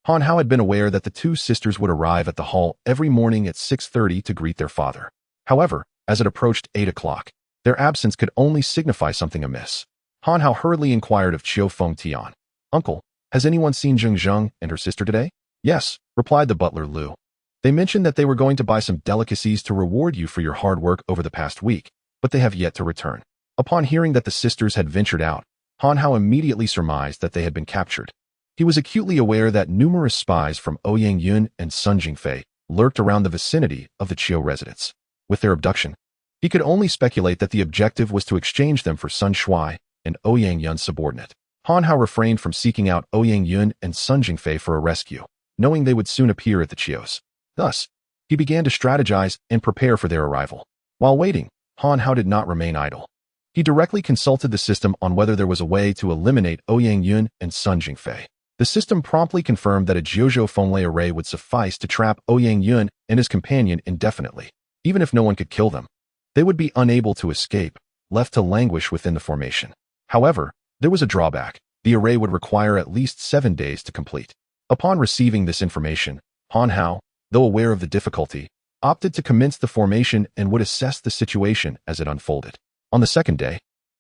Han Hao had been aware that the two sisters would arrive at the hall every morning at 6:30 to greet their father. However, as it approached 8 o'clock, their absence could only signify something amiss. Han Hao hurriedly inquired of Feng Yutian, "Uncle, has anyone seen Zheng Zheng and her sister today?" "Yes," replied the butler Lu. "They mentioned that they were going to buy some delicacies to reward you for your hard work over the past week, but they have yet to return." Upon hearing that the sisters had ventured out, Han Hao immediately surmised that they had been captured. He was acutely aware that numerous spies from Ouyang Yun and Sun Jingfei lurked around the vicinity of the Chiu residence. With their abduction, he could only speculate that the objective was to exchange them for Sun Shui and Ouyang Yun's subordinate. Han Hao refrained from seeking out Ouyang Yun and Sun Jingfei for a rescue, knowing they would soon appear at the Chiu's. Thus, he began to strategize and prepare for their arrival. While waiting, Han Hao did not remain idle. He directly consulted the system on whether there was a way to eliminate Ouyang Yun and Sun Jingfei. The system promptly confirmed that a Jiuzhou Fenglei array would suffice to trap Ouyang Yun and his companion indefinitely. Even if no one could kill them, they would be unable to escape, left to languish within the formation. However, there was a drawback. The array would require at least 7 days to complete. Upon receiving this information, Han Hao, though aware of the difficulty, opted to commence the formation and would assess the situation as it unfolded. On the second day,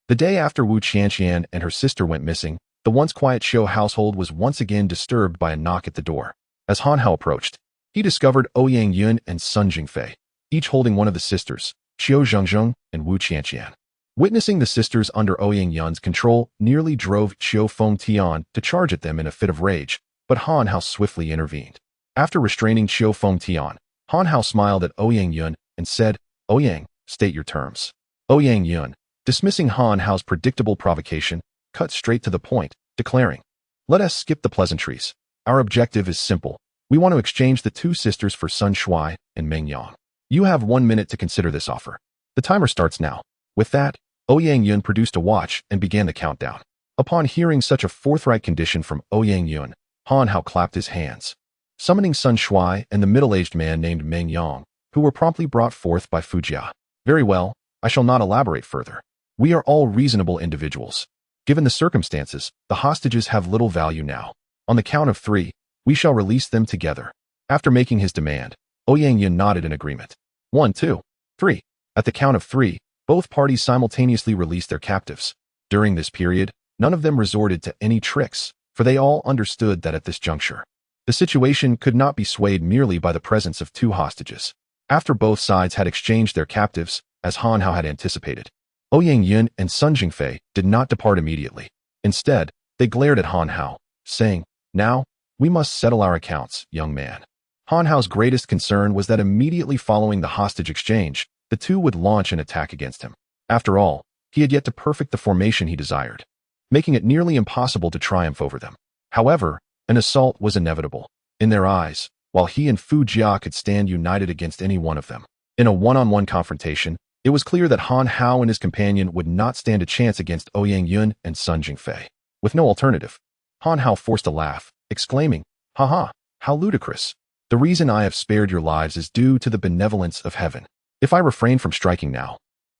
the day after Wu Qianqian and her sister went missing, the once quiet Qiu household was once again disturbed by a knock at the door. As Han Hao approached, he discovered Ouyang Yun and Sun Jingfei, each holding one of the sisters, Qiu Zhengzheng and Wu Qianqian. Witnessing the sisters under Ouyang Yun's control nearly drove Feng Yutian to charge at them in a fit of rage, but Han Hao swiftly intervened. After restraining Feng Yutian, Han Hao smiled at Ouyang Yun and said, "Ouyang, state your terms." Ouyang Yun, dismissing Han Hao's predictable provocation, cut straight to the point, declaring, "Let us skip the pleasantries. Our objective is simple. We want to exchange the two sisters for Sun Shui and Meng Yang. You have 1 minute to consider this offer. The timer starts now." With that, Ouyang Yun produced a watch and began the countdown. Upon hearing such a forthright condition from Ouyang Yun, Han Hao clapped his hands. Summoning Sun Shui and the middle-aged man named Meng Yang, who were promptly brought forth by Fu Jia. "Very well, I shall not elaborate further. We are all reasonable individuals. Given the circumstances, the hostages have little value now. On the count of 3, we shall release them together." After making his demand, Ouyang Yun nodded in agreement. 1, 2, 3. At the count of 3, both parties simultaneously released their captives. During this period, none of them resorted to any tricks, for they all understood that at this juncture, the situation could not be swayed merely by the presence of 2 hostages. After both sides had exchanged their captives, as Han Hao had anticipated, Ouyang Yun and Sun Jingfei did not depart immediately. Instead, they glared at Han Hao, saying, "Now, we must settle our accounts, young man." Han Hao's greatest concern was that immediately following the hostage exchange, the two would launch an attack against him. After all, he had yet to perfect the formation he desired, making it nearly impossible to triumph over them. However, an assault was inevitable. In their eyes, while he and Fu Jia could stand united against any one of them, in a one-on-one confrontation, it was clear that Han Hao and his companion would not stand a chance against Ouyang Yun and Sun Jingfei. With no alternative, Han Hao forced a laugh, exclaiming, "Haha, how ludicrous. The reason I have spared your lives is due to the benevolence of heaven. If I refrain from striking now,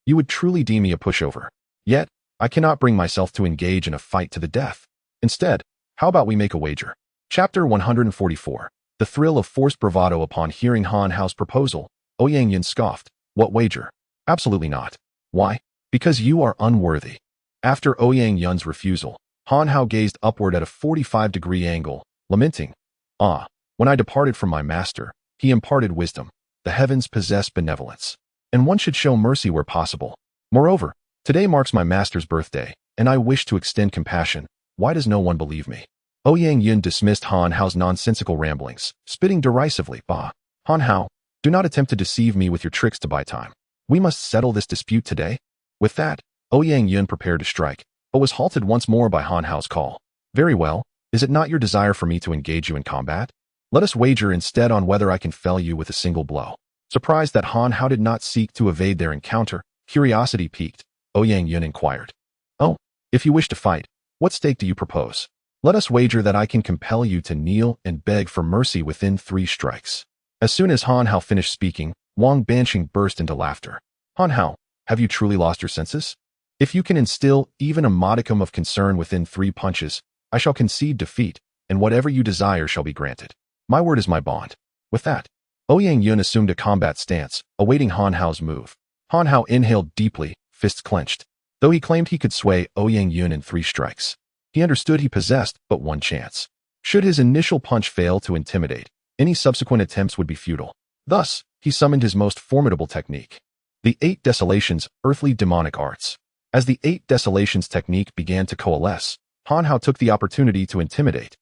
you would truly deem me a pushover. Yet, I cannot bring myself to engage in a fight to the death. Instead, how about we make a wager?" Chapter 144. The thrill of forced bravado. Upon hearing Han Hao's proposal, Ouyang Yun scoffed. "What wager? Absolutely not. Why? Because you are unworthy." After Ouyang Yun's refusal, Han Hao gazed upward at a 45-degree angle, lamenting, "Ah, when I departed from my master, he imparted wisdom. The heavens possess benevolence, and one should show mercy where possible. Moreover, today marks my master's birthday, and I wish to extend compassion. Why does no one believe me?" Ouyang Yun dismissed Han Hao's nonsensical ramblings, spitting derisively, "Bah, Han Hao, do not attempt to deceive me with your tricks to buy time. We must settle this dispute today." With that, Ouyang Yun prepared to strike, but was halted once more by Han Hao's call. "Very well, is it not your desire for me to engage you in combat? Let us wager instead on whether I can fell you with a single blow." Surprised that Han Hao did not seek to evade their encounter, curiosity piqued, Ouyang Yun inquired, "Oh, if you wish to fight, what stake do you propose? Let us wager that I can compel you to kneel and beg for mercy within 3 strikes." As soon as Han Hao finished speaking, Wang Banqing burst into laughter. "Han Hao, have you truly lost your senses? If you can instill even a modicum of concern within 3 punches, I shall concede defeat, and whatever you desire shall be granted. My word is my bond." With that, Ouyang Yun assumed a combat stance, awaiting Han Hao's move. Han Hao inhaled deeply, fists clenched. Though he claimed he could sway Ouyang Yun in 3 strikes, he understood he possessed but 1 chance. Should his initial punch fail to intimidate, any subsequent attempts would be futile. Thus, he summoned his most formidable technique, the 8 Desolations, earthly demonic arts. As the 8 Desolations technique began to coalesce, Han Hao took the opportunity to intimidate.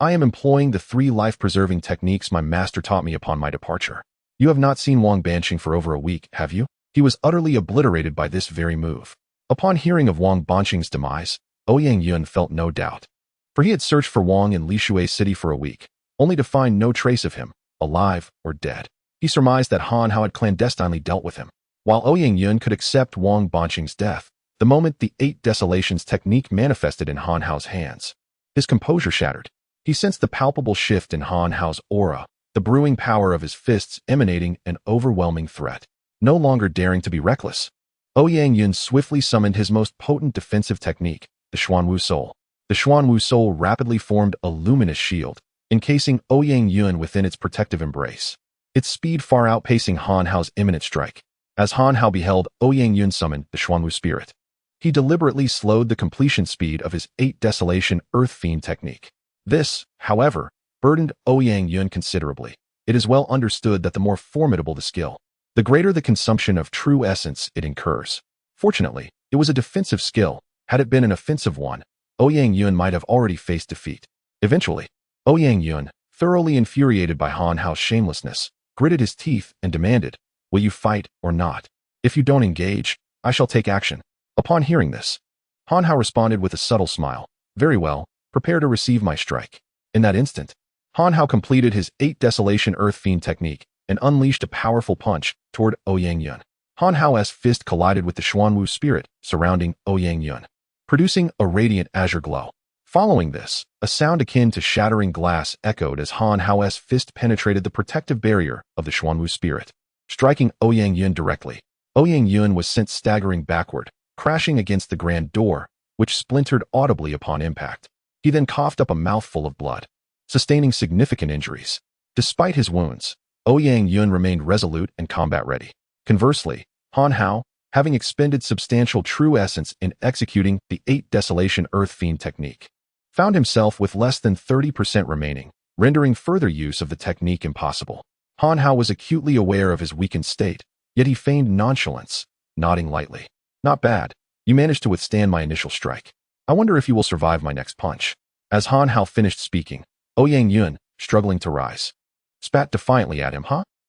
"I am employing the 3 life-preserving techniques my master taught me upon my departure. You have not seen Wang Banqing for over a week, have you?" He was utterly obliterated by this very move. Upon hearing of Wang Banqing's demise, Ouyang Yun felt no doubt, for he had searched for Wang in Lishui City for a week, only to find no trace of him, alive or dead. He surmised that Han Hao had clandestinely dealt with him. While Ouyang Yun could accept Wang Banqing's death, the moment the 8 Desolations technique manifested in Han Hao's hands, his composure shattered. He sensed the palpable shift in Han Hao's aura, the brewing power of his fists emanating an overwhelming threat. No longer daring to be reckless, Ouyang Yun swiftly summoned his most potent defensive technique, the Xuanwu Soul. The Xuanwu Soul rapidly formed a luminous shield, encasing Ouyang Yun within its protective embrace, its speed far outpacing Han Hao's imminent strike. As Han Hao beheld Ouyang Yun summon the Xuanwu Spirit, he deliberately slowed the completion speed of his 8 Desolation Earth Fiend technique. This, however, burdened Ouyang Yun considerably. It is well understood that the more formidable the skill, the greater the consumption of true essence it incurs. Fortunately, it was a defensive skill. Had it been an offensive one, Ouyang Yun might have already faced defeat. Eventually, Ouyang Yun, thoroughly infuriated by Han Hao's shamelessness, gritted his teeth and demanded, "Will you fight or not? If you don't engage, I shall take action." Upon hearing this, Han Hao responded with a subtle smile. "Very well, prepare to receive my strike." In that instant, Han Hao completed his 8 Desolation Earth Fiend technique and unleashed a powerful punch toward Ouyang Yun. Han Hao's fist collided with the Xuanwu spirit surrounding Ouyang Yun, producing a radiant azure glow. Following this, a sound akin to shattering glass echoed as Han Hao's fist penetrated the protective barrier of the Xuanwu spirit, striking Ouyang Yun directly. Ouyang Yun was sent staggering backward, crashing against the grand door, which splintered audibly upon impact. He then coughed up a mouthful of blood, sustaining significant injuries. Despite his wounds, Ouyang Yun remained resolute and combat-ready. Conversely, Han Hao, having expended substantial true essence in executing the 8 Desolation Earth Fiend technique, found himself with less than 30% remaining, rendering further use of the technique impossible. Han Hao was acutely aware of his weakened state, yet he feigned nonchalance, nodding lightly. "Not bad. You managed to withstand my initial strike. I wonder if you will survive my next punch." As Han Hao finished speaking, Ouyang Yun, struggling to rise, spat defiantly at him.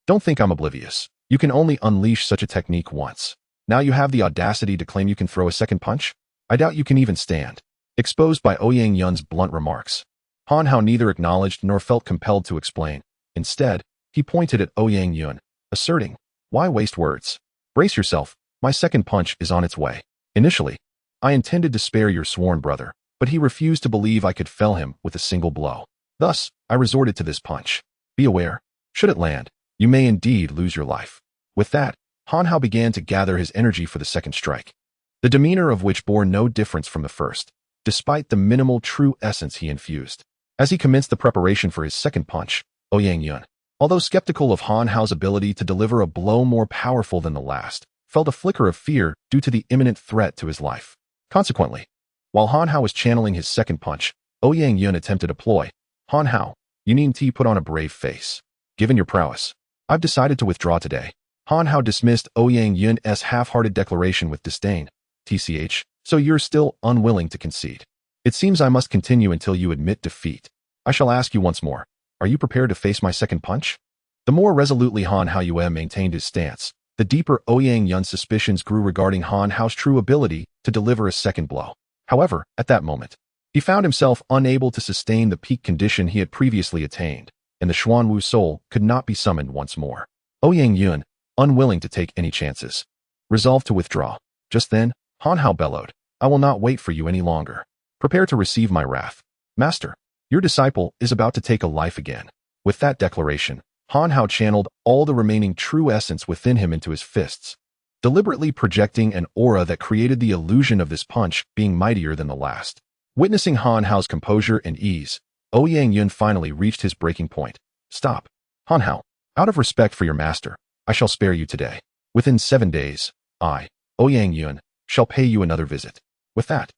Don't think I'm oblivious. You can only unleash such a technique once. Now you have the audacity to claim you can throw a second punch? I doubt you can even stand." Exposed by Ouyang Yun's blunt remarks, Han Hao neither acknowledged nor felt compelled to explain. Instead, he pointed at Ouyang Yun, asserting, "Why waste words? Brace yourself, my second punch is on its way." Initially, I intended to spare your sworn brother, but he refused to believe I could fell him with a single blow. Thus, I resorted to this punch. Be aware, should it land, you may indeed lose your life. With that, Han Hao began to gather his energy for the second strike, the demeanor of which bore no difference from the first, despite the minimal true essence he infused. As he commenced the preparation for his second punch, Ouyang Yun, although skeptical of Han Hao's ability to deliver a blow more powerful than the last, felt a flicker of fear due to the imminent threat to his life. Consequently, while Han Hao was channeling his second punch, Ouyang Yun attempted a ploy. "Han Hao, you need put on a brave face. Given your prowess, I've decided to withdraw today." Han Hao dismissed Ouyang Yun's half-hearted declaration with disdain. "TCH, so you're still unwilling to concede. It seems I must continue until you admit defeat. I shall ask you once more, are you prepared to face my second punch?" The more resolutely Han Hao maintained his stance, the deeper Ouyang Yun's suspicions grew regarding Han Hao's true ability to deliver a second blow. However, at that moment, he found himself unable to sustain the peak condition he had previously attained, and the Xuanwu soul could not be summoned once more. Ouyang Yun, unwilling to take any chances, resolved to withdraw. Just then, Han Hao bellowed, "I will not wait for you any longer. Prepare to receive my wrath. Master, your disciple is about to take a life again." With that declaration, Han Hao channeled all the remaining true essence within him into his fists, deliberately projecting an aura that created the illusion of this punch being mightier than the last. Witnessing Han Hao's composure and ease, Ouyang Yun finally reached his breaking point. "Stop. Han Hao, out of respect for your master, I shall spare you today. Within 7 days, I, Ouyang Yun, shall pay you another visit." With that,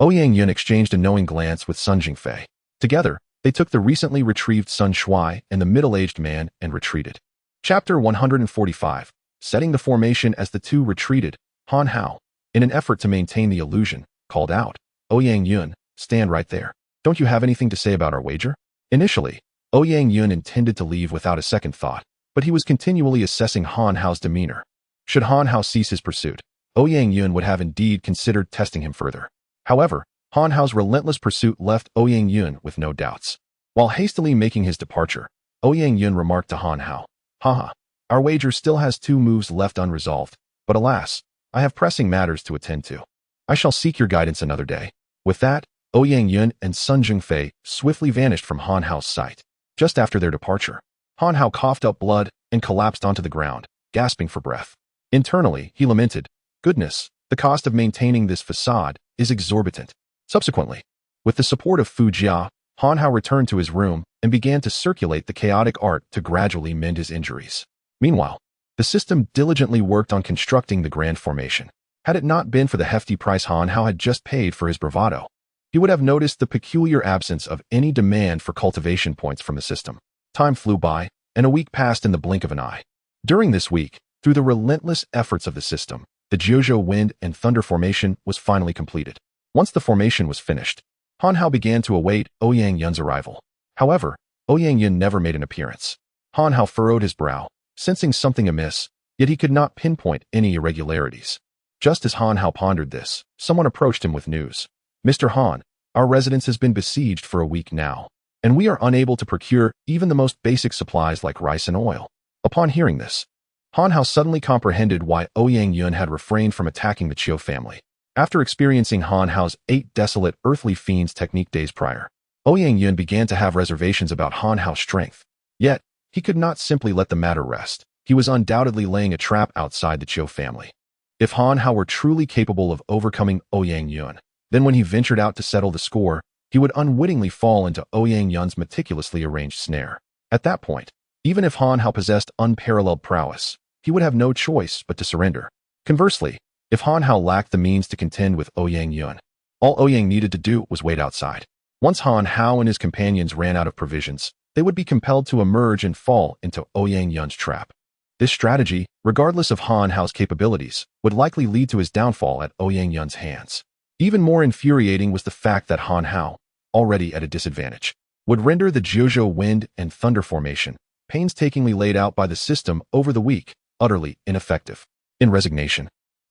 Ouyang Yun exchanged a knowing glance with Sun Jingfei. Together, they took the recently retrieved Sun Shuai and the middle-aged man and retreated. Chapter 145. Setting the formation. As the two retreated, Han Hao, in an effort to maintain the illusion, called out, "Ouyang Yun, stand right there. Don't you have anything to say about our wager?" Initially, Ouyang Yun intended to leave without a second thought, but he was continually assessing Han Hao's demeanor. Should Han Hao cease his pursuit, Ouyang Yun would have indeed considered testing him further. However, Han Hao's relentless pursuit left Ouyang Yun with no doubts. While hastily making his departure, Ouyang Yun remarked to Han Hao, "Haha, our wager still has 2 moves left unresolved, but alas, I have pressing matters to attend to. I shall seek your guidance another day." With that, Ouyang Yun and Sun Jingfei swiftly vanished from Han Hao's sight. Just after their departure, Han Hao coughed up blood and collapsed onto the ground, gasping for breath. Internally, he lamented, "Goodness, the cost of maintaining this facade is exorbitant." Subsequently, with the support of Fu Jia, Han Hao returned to his room and began to circulate the chaotic art to gradually mend his injuries. Meanwhile, the system diligently worked on constructing the grand formation. Had it not been for the hefty price Han Hao had just paid for his bravado, he would have noticed the peculiar absence of any demand for cultivation points from the system. Time flew by, and a week passed in the blink of an eye. During this week, through the relentless efforts of the system, the Jiuzhou Wind and Thunder formation was finally completed. Once the formation was finished, Han Hao began to await Ouyang Yun's arrival. However, Ouyang Yun never made an appearance. Han Hao furrowed his brow, sensing something amiss, yet he could not pinpoint any irregularities. Just as Han Hao pondered this, someone approached him with news. Mr. Han, our residence has been besieged for a week now, and we are unable to procure even the most basic supplies like rice and oil. Upon hearing this, Han Hao suddenly comprehended why Ouyang Yun had refrained from attacking the Chiu family. After experiencing Han Hao's 8 desolate earthly fiends technique days prior, Ouyang Yun began to have reservations about Han Hao's strength. Yet, he could not simply let the matter rest. He was undoubtedly laying a trap outside the Chiu family. If Han Hao were truly capable of overcoming Ouyang Yun, then when he ventured out to settle the score, he would unwittingly fall into Ouyang Yun's meticulously arranged snare. At that point, even if Han Hao possessed unparalleled prowess, he would have no choice but to surrender. Conversely, if Han Hao lacked the means to contend with Ouyang Yun, all Ouyang needed to do was wait outside. Once Han Hao and his companions ran out of provisions, they would be compelled to emerge and fall into Ouyang Yun's trap. This strategy, regardless of Han Hao's capabilities, would likely lead to his downfall at Ouyang Yun's hands. Even more infuriating was the fact that Han Hao, already at a disadvantage, would render the Jiuzhou wind and thunder formation, painstakingly laid out by the system over the week, utterly ineffective. In resignation,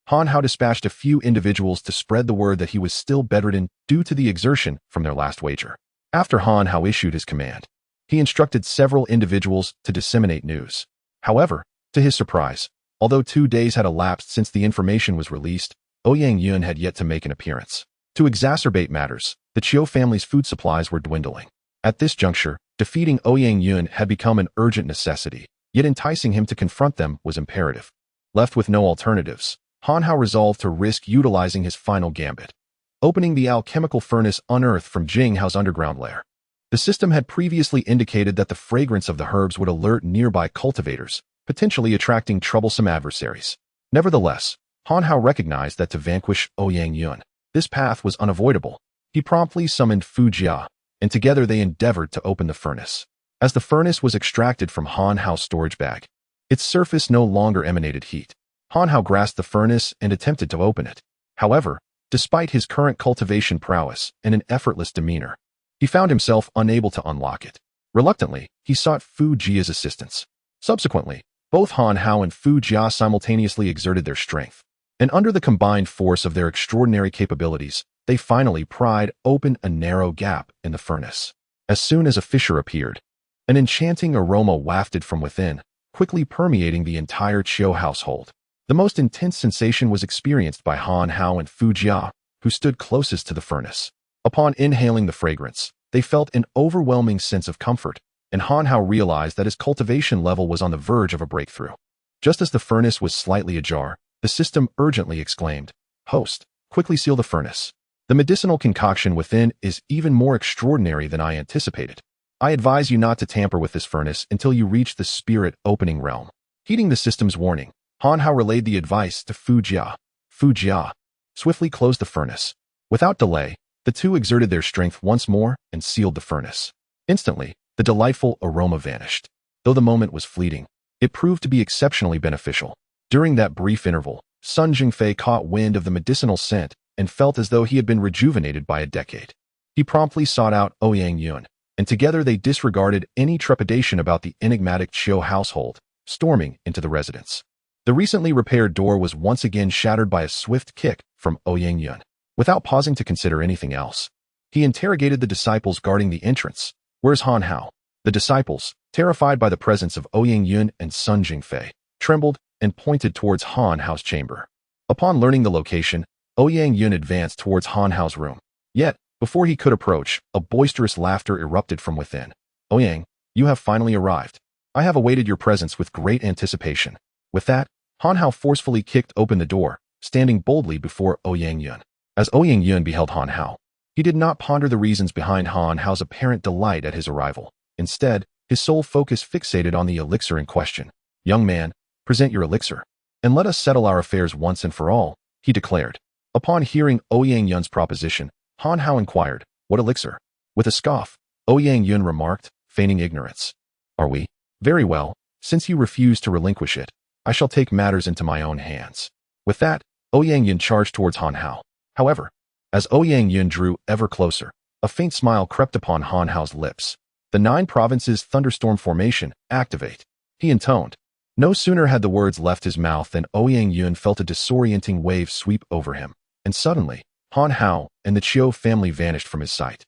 Han Hao dispatched a few individuals to spread the word that he was still bedridden due to the exertion from their last wager. After Han Hao issued his command, he instructed several individuals to disseminate news. However, to his surprise, although 2 days had elapsed since the information was released, Ouyang Yun had yet to make an appearance. To exacerbate matters, the Chiu family's food supplies were dwindling. At this juncture, defeating Ouyang Yun had become an urgent necessity, yet enticing him to confront them was imperative. Left with no alternatives, Han Hao resolved to risk utilizing his final gambit, opening the alchemical furnace unearthed from Jing Hao's underground lair. The system had previously indicated that the fragrance of the herbs would alert nearby cultivators, potentially attracting troublesome adversaries. Nevertheless, Han Hao recognized that to vanquish Ouyang Yun, this path was unavoidable. He promptly summoned Fu Jia, and together they endeavored to open the furnace. As the furnace was extracted from Han Hao's storage bag, its surface no longer emanated heat. Han Hao grasped the furnace and attempted to open it. However, despite his current cultivation prowess and an effortless demeanor, he found himself unable to unlock it. Reluctantly, he sought Fu Jia's assistance. Subsequently, both Han Hao and Fu Jia simultaneously exerted their strength, and under the combined force of their extraordinary capabilities, they finally pried open a narrow gap in the furnace. As soon as a fissure appeared, an enchanting aroma wafted from within, quickly permeating the entire Chiu household. The most intense sensation was experienced by Han Hao and Fu Jia, who stood closest to the furnace. Upon inhaling the fragrance, they felt an overwhelming sense of comfort, and Han Hao realized that his cultivation level was on the verge of a breakthrough. Just as the furnace was slightly ajar, the system urgently exclaimed, "Host, quickly seal the furnace. The medicinal concoction within is even more extraordinary than I anticipated. I advise you not to tamper with this furnace until you reach the spirit opening realm." Heeding the system's warning, Han Hao relayed the advice to Fu Jia. Fu Jia swiftly closed the furnace. Without delay, the two exerted their strength once more and sealed the furnace. Instantly, the delightful aroma vanished. Though the moment was fleeting, it proved to be exceptionally beneficial. During that brief interval, Sun Jingfei caught wind of the medicinal scent and felt as though he had been rejuvenated by a decade. He promptly sought out Ouyang Yun, and together they disregarded any trepidation about the enigmatic Chiu household, storming into the residence. The recently repaired door was once again shattered by a swift kick from Ouyang Yun. Without pausing to consider anything else, he interrogated the disciples guarding the entrance. "Where's Han Hao?" The disciples, terrified by the presence of Ouyang Yun and Sun Jingfei, trembled and pointed towards Han Hao's chamber. Upon learning the location, Ouyang Yun advanced towards Han Hao's room. Yet, before he could approach, a boisterous laughter erupted from within. "Ouyang, you have finally arrived. I have awaited your presence with great anticipation." With that, Han Hao forcefully kicked open the door, standing boldly before Ouyang Yun. As Ouyang Yun beheld Han Hao, he did not ponder the reasons behind Han Hao's apparent delight at his arrival. Instead, his sole focus fixated on the elixir in question. "Young man, present your elixir, and let us settle our affairs once and for all," he declared. Upon hearing Ouyang Yun's proposition, Han Hao inquired, "What elixir?" With a scoff, Ouyang Yun remarked, feigning ignorance, "Are we? Very well, since you refuse to relinquish it, I shall take matters into my own hands." With that, Ouyang Yun charged towards Han Hao. However, as Ouyang Yun drew ever closer, a faint smile crept upon Han Hao's lips. The 9 provinces thunderstorm formation, activate. He intoned. No sooner had the words left his mouth than Ouyang Yun felt a disorienting wave sweep over him, and suddenly, Han Hao and the Qiu family vanished from his sight,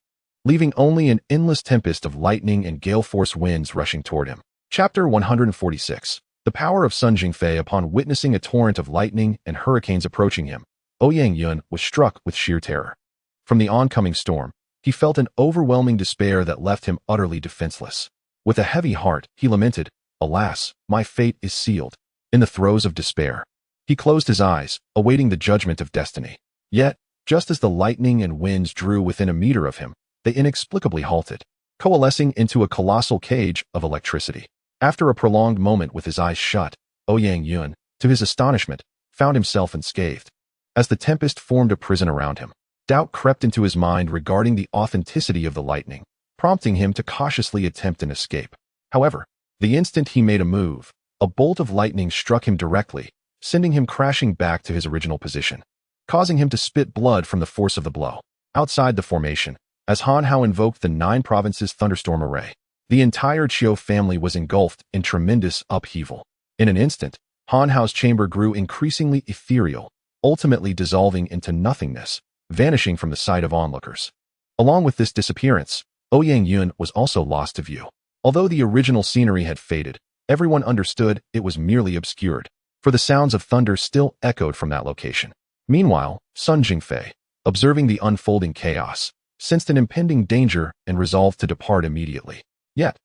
leaving only an endless tempest of lightning and gale-force winds rushing toward him. Chapter 146. The power of Sun Jingfei. Upon witnessing a torrent of lightning and hurricanes approaching him, Ouyang Yun was struck with sheer terror. From the oncoming storm, he felt an overwhelming despair that left him utterly defenseless. With a heavy heart, he lamented, "Alas, my fate is sealed." In the throes of despair, he closed his eyes, awaiting the judgment of destiny. Yet, just as the lightning and winds drew within a meter of him, they inexplicably halted, coalescing into a colossal cage of electricity. After a prolonged moment with his eyes shut, Ouyang Yun, to his astonishment, found himself unscathed. As the tempest formed a prison around him, doubt crept into his mind regarding the authenticity of the lightning, prompting him to cautiously attempt an escape. However, the instant he made a move, a bolt of lightning struck him directly, sending him crashing back to his original position, causing him to spit blood from the force of the blow. Outside the formation, as Han Hao invoked the 9 provinces thunderstorm array, the entire Qiu family was engulfed in tremendous upheaval. In an instant, Han Hao's chamber grew increasingly ethereal, ultimately dissolving into nothingness, vanishing from the sight of onlookers. Along with this disappearance, Ouyang Yun was also lost to view. Although the original scenery had faded, everyone understood it was merely obscured, for the sounds of thunder still echoed from that location. Meanwhile, Sun Jingfei, observing the unfolding chaos, sensed an impending danger and resolved to depart immediately. Yet,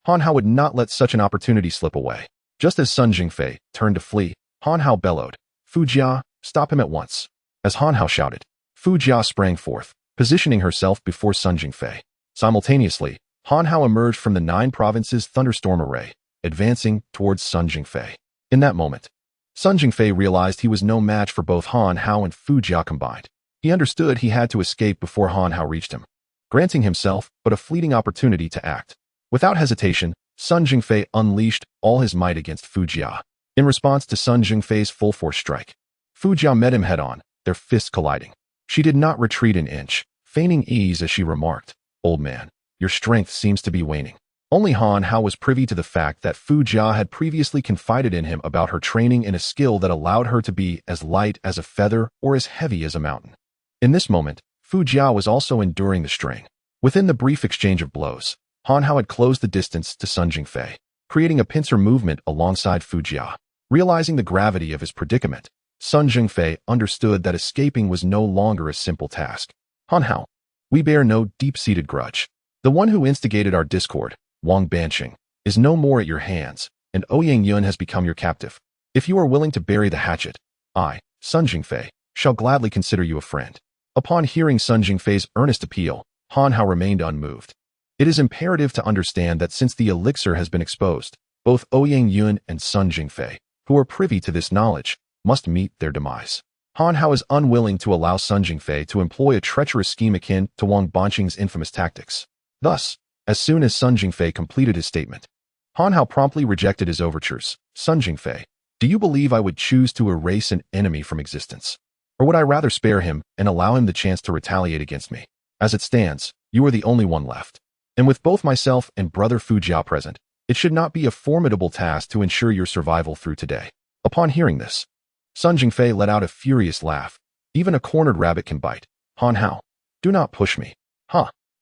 Han Hao would not let such an opportunity slip away. Just as Sun Jingfei turned to flee, Han Hao bellowed, "Fu Jia, stop him at once." As Han Hao shouted, Fu Jia sprang forth, positioning herself before Sun Jingfei. Simultaneously, Han Hao emerged from the 9 provinces thunderstorm array, advancing towards Sun Jingfei. In that moment, Sun Jingfei realized he was no match for both Han Hao and Fu Jia combined. He understood he had to escape before Han Hao reached him, granting himself but a fleeting opportunity to act. Without hesitation, Sun Jingfei unleashed all his might against Fu Jia. In response to Sun Jingfei's full-force strike, Fu Jia met him head-on, their fists colliding. She did not retreat an inch, feigning ease as she remarked, "Old man, your strength seems to be waning." Only Han Hao was privy to the fact that Fu Jia had previously confided in him about her training in a skill that allowed her to be as light as a feather or as heavy as a mountain. In this moment, Fu Jia was also enduring the strain. Within the brief exchange of blows, Han Hao had closed the distance to Sun Jingfei, creating a pincer movement alongside Fu Jia. Realizing the gravity of his predicament, Sun Jingfei understood that escaping was no longer a simple task. "Han Hao, we bear no deep-seated grudge. The one who instigated our discord, Wang Banqing, is no more at your hands, and Ouyang Yun has become your captive. If you are willing to bury the hatchet, I, Sun Jingfei, shall gladly consider you a friend." Upon hearing Sun Jingfei's earnest appeal, Han Hao remained unmoved. It is imperative to understand that since the elixir has been exposed, both Ouyang Yun and Sun Jingfei, who are privy to this knowledge, must meet their demise. Han Hao is unwilling to allow Sun Jingfei to employ a treacherous scheme akin to Wang Banqing's infamous tactics. Thus, as soon as Sun Jingfei completed his statement, Han Hao promptly rejected his overtures. "Sun Jingfei, do you believe I would choose to erase an enemy from existence? Or would I rather spare him and allow him the chance to retaliate against me? As it stands, you are the only one left. And with both myself and brother Fu Jia present, it should not be a formidable task to ensure your survival through today." Upon hearing this, Sun Jingfei let out a furious laugh. "Even a cornered rabbit can bite. Han Hao, do not push me.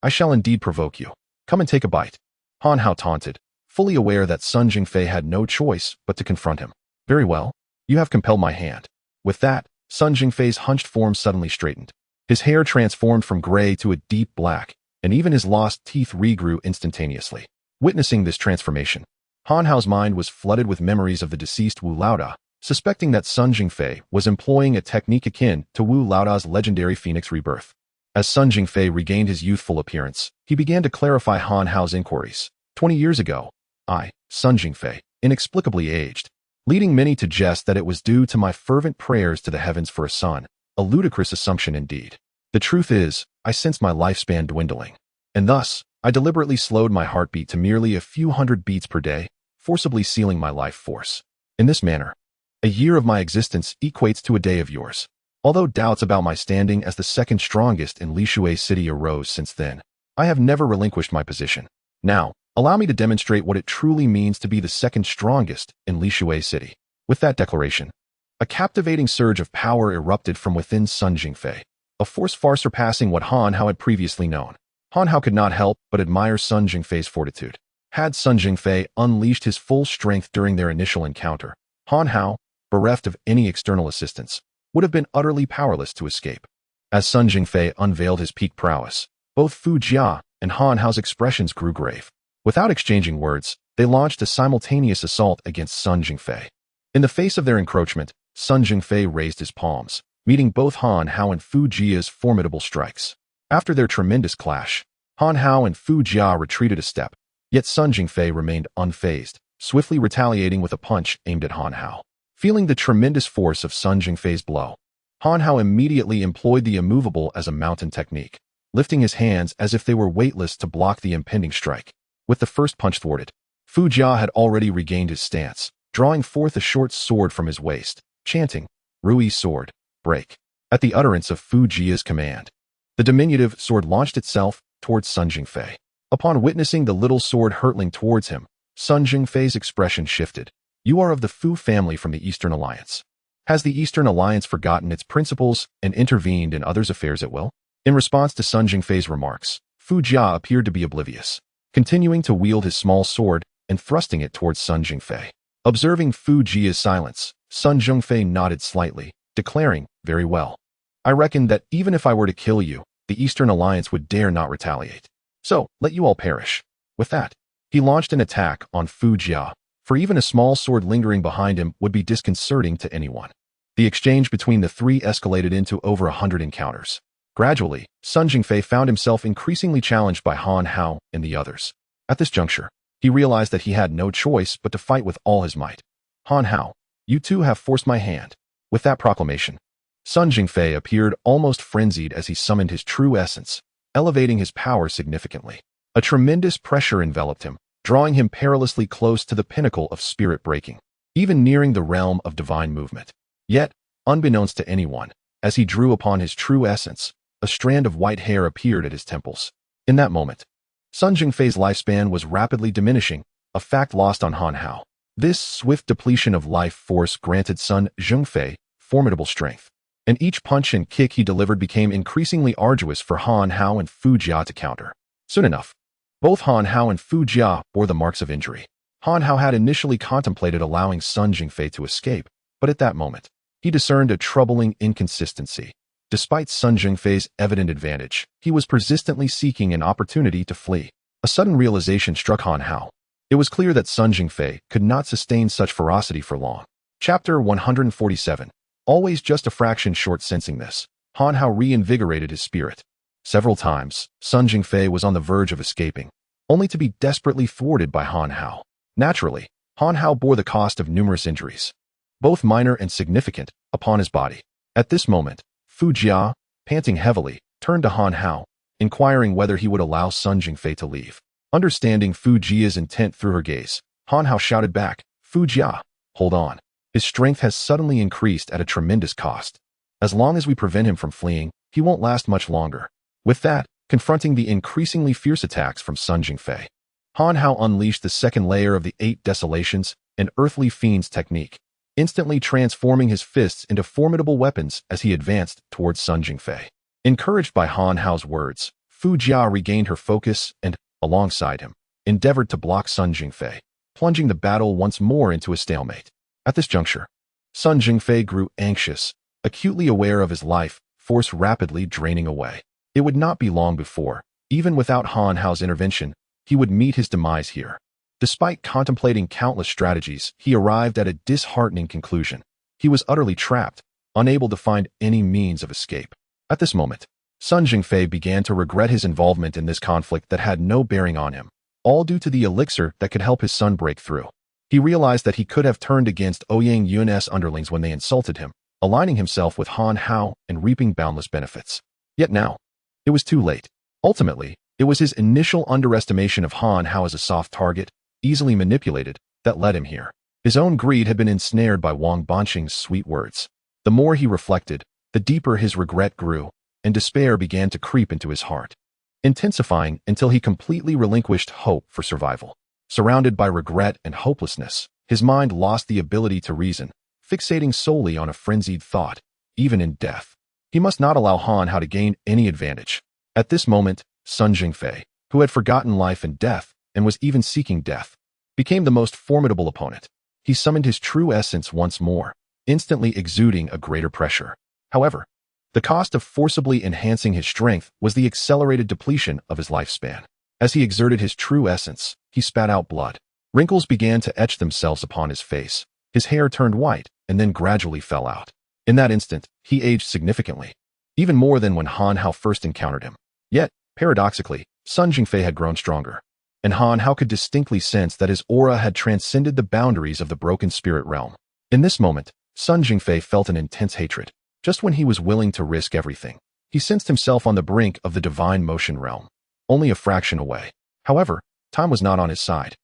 I shall indeed provoke you. Come and take a bite." Han Hao taunted, fully aware that Sun Jingfei had no choice but to confront him. "Very well, you have compelled my hand." With that, Sun Jingfei's hunched form suddenly straightened. His hair transformed from gray to a deep black, and even his lost teeth regrew instantaneously. Witnessing this transformation, Han Hao's mind was flooded with memories of the deceased Wu Laoda, suspecting that Sun Jingfei was employing a technique akin to Wu Laoda's legendary Phoenix rebirth. As Sun Jingfei regained his youthful appearance, he began to clarify Han Hao's inquiries. 20 years ago, I, Sun Jingfei, inexplicably aged, leading many to jest that it was due to my fervent prayers to the heavens for a son, a ludicrous assumption indeed. The truth is, I sensed my lifespan dwindling, and thus, I deliberately slowed my heartbeat to merely a few hundred beats per day, forcibly sealing my life force. In this manner, a year of my existence equates to a day of yours. Although doubts about my standing as the second strongest in Lishui City arose since then, I have never relinquished my position. Now, allow me to demonstrate what it truly means to be the second strongest in Lishui City. With that declaration, a captivating surge of power erupted from within Sun Jingfei, a force far surpassing what Han Hao had previously known. Han Hao could not help but admire Sun Jingfei's fortitude. Had Sun Jingfei unleashed his full strength during their initial encounter, Han Hao, bereft of any external assistance, would have been utterly powerless to escape. As Sun Jingfei unveiled his peak prowess, both Fu Jia and Han Hao's expressions grew grave. Without exchanging words, they launched a simultaneous assault against Sun Jingfei. In the face of their encroachment, Sun Jingfei raised his palms, meeting both Han Hao and Fu Jia's formidable strikes. After their tremendous clash, Han Hao and Fu Jia retreated a step, yet Sun Jingfei remained unfazed, swiftly retaliating with a punch aimed at Han Hao. Feeling the tremendous force of Sun Jingfei's blow, Han Hao immediately employed the immovable as a mountain technique, lifting his hands as if they were weightless to block the impending strike. With the first punch thwarted, Fu Jia had already regained his stance, drawing forth a short sword from his waist, chanting, "Rui's sword, break." At the utterance of Fu Jia's command, the diminutive sword launched itself towards Sun Jingfei. Upon witnessing the little sword hurtling towards him, Sun Jingfei's expression shifted. "You are of the Fu family from the Eastern Alliance. Has the Eastern Alliance forgotten its principles and intervened in others' affairs at will?" In response to Sun Jingfei's remarks, Fu Jia appeared to be oblivious, continuing to wield his small sword and thrusting it towards Sun Jingfei. Observing Fu Jia's silence, Sun Jingfei nodded slightly, declaring, "Very well. I reckon that even if I were to kill you, the Eastern Alliance would dare not retaliate. So, let you all perish." With that, he launched an attack on Fu Jia, for even a small sword lingering behind him would be disconcerting to anyone. The exchange between the three escalated into over 100 encounters. Gradually, Sun Jingfei found himself increasingly challenged by Han Hao and the others. At this juncture, he realized that he had no choice but to fight with all his might. "Han Hao, you two have forced my hand." With that proclamation, Sun Jingfei appeared almost frenzied as he summoned his true essence, elevating his power significantly. A tremendous pressure enveloped him, drawing him perilously close to the pinnacle of spirit breaking, even nearing the realm of divine movement. Yet, unbeknownst to anyone, as he drew upon his true essence, a strand of white hair appeared at his temples. In that moment, Sun Jingfei's lifespan was rapidly diminishing, a fact lost on Han Hao. This swift depletion of life force granted Sun Jingfei formidable strength, and each punch and kick he delivered became increasingly arduous for Han Hao and Fu Jia to counter. Soon enough, both Han Hao and Fu Jia bore the marks of injury. Han Hao had initially contemplated allowing Sun Jingfei to escape, but at that moment, he discerned a troubling inconsistency. Despite Sun Jingfei's evident advantage, he was persistently seeking an opportunity to flee. A sudden realization struck Han Hao. It was clear that Sun Jingfei could not sustain such ferocity for long. Chapter 147. Always just a fraction short. Sensing this, Han Hao reinvigorated his spirit. Several times, Sun Jingfei was on the verge of escaping, only to be desperately thwarted by Han Hao. Naturally, Han Hao bore the cost of numerous injuries, both minor and significant, upon his body. At this moment, Fu Jia, panting heavily, turned to Han Hao, inquiring whether he would allow Sun Jingfei to leave. Understanding Fu Jia's intent through her gaze, Han Hao shouted back, "Fu Jia, hold on. His strength has suddenly increased at a tremendous cost. As long as we prevent him from fleeing, he won't last much longer." With that, confronting the increasingly fierce attacks from Sun Jingfei, Han Hao unleashed the second layer of the 8 Desolations, an earthly fiend's technique, instantly transforming his fists into formidable weapons as he advanced towards Sun Jingfei. Encouraged by Han Hao's words, Fu Jia regained her focus and, alongside him, endeavored to block Sun Jingfei, plunging the battle once more into a stalemate. At this juncture, Sun Jingfei grew anxious, acutely aware of his life force rapidly draining away. It would not be long before, even without Han Hao's intervention, he would meet his demise here. Despite contemplating countless strategies, he arrived at a disheartening conclusion. He was utterly trapped, unable to find any means of escape. At this moment, Sun Jingfei began to regret his involvement in this conflict that had no bearing on him, all due to the elixir that could help his son break through. He realized that he could have turned against Ouyang Yun's underlings when they insulted him, aligning himself with Han Hao and reaping boundless benefits. Yet now, it was too late. Ultimately, it was his initial underestimation of Han Hao as a soft target, easily manipulated, that led him here. His own greed had been ensnared by Wang Banqing's sweet words. The more he reflected, the deeper his regret grew, and despair began to creep into his heart. intensifying until he completely relinquished hope for survival. Surrounded by regret and hopelessness, his mind lost the ability to reason, fixating solely on a frenzied thought, even in death. He must not allow Han Hao to gain any advantage. At this moment, Sun Jingfei, who had forgotten life and death, and was even seeking death, became the most formidable opponent. He summoned his true essence once more, instantly exuding a greater pressure. However, the cost of forcibly enhancing his strength was the accelerated depletion of his lifespan. As he exerted his true essence, he spat out blood. Wrinkles began to etch themselves upon his face. His hair turned white and then gradually fell out. In that instant, he aged significantly, even more than when Han Hao first encountered him. Yet, paradoxically, Sun Jingfei had grown stronger, and Han Hao could distinctly sense that his aura had transcended the boundaries of the broken spirit realm. In this moment, Sun Jingfei felt an intense hatred. Just when he was willing to risk everything, he sensed himself on the brink of the divine motion realm, only a fraction away. However, time was not on his side,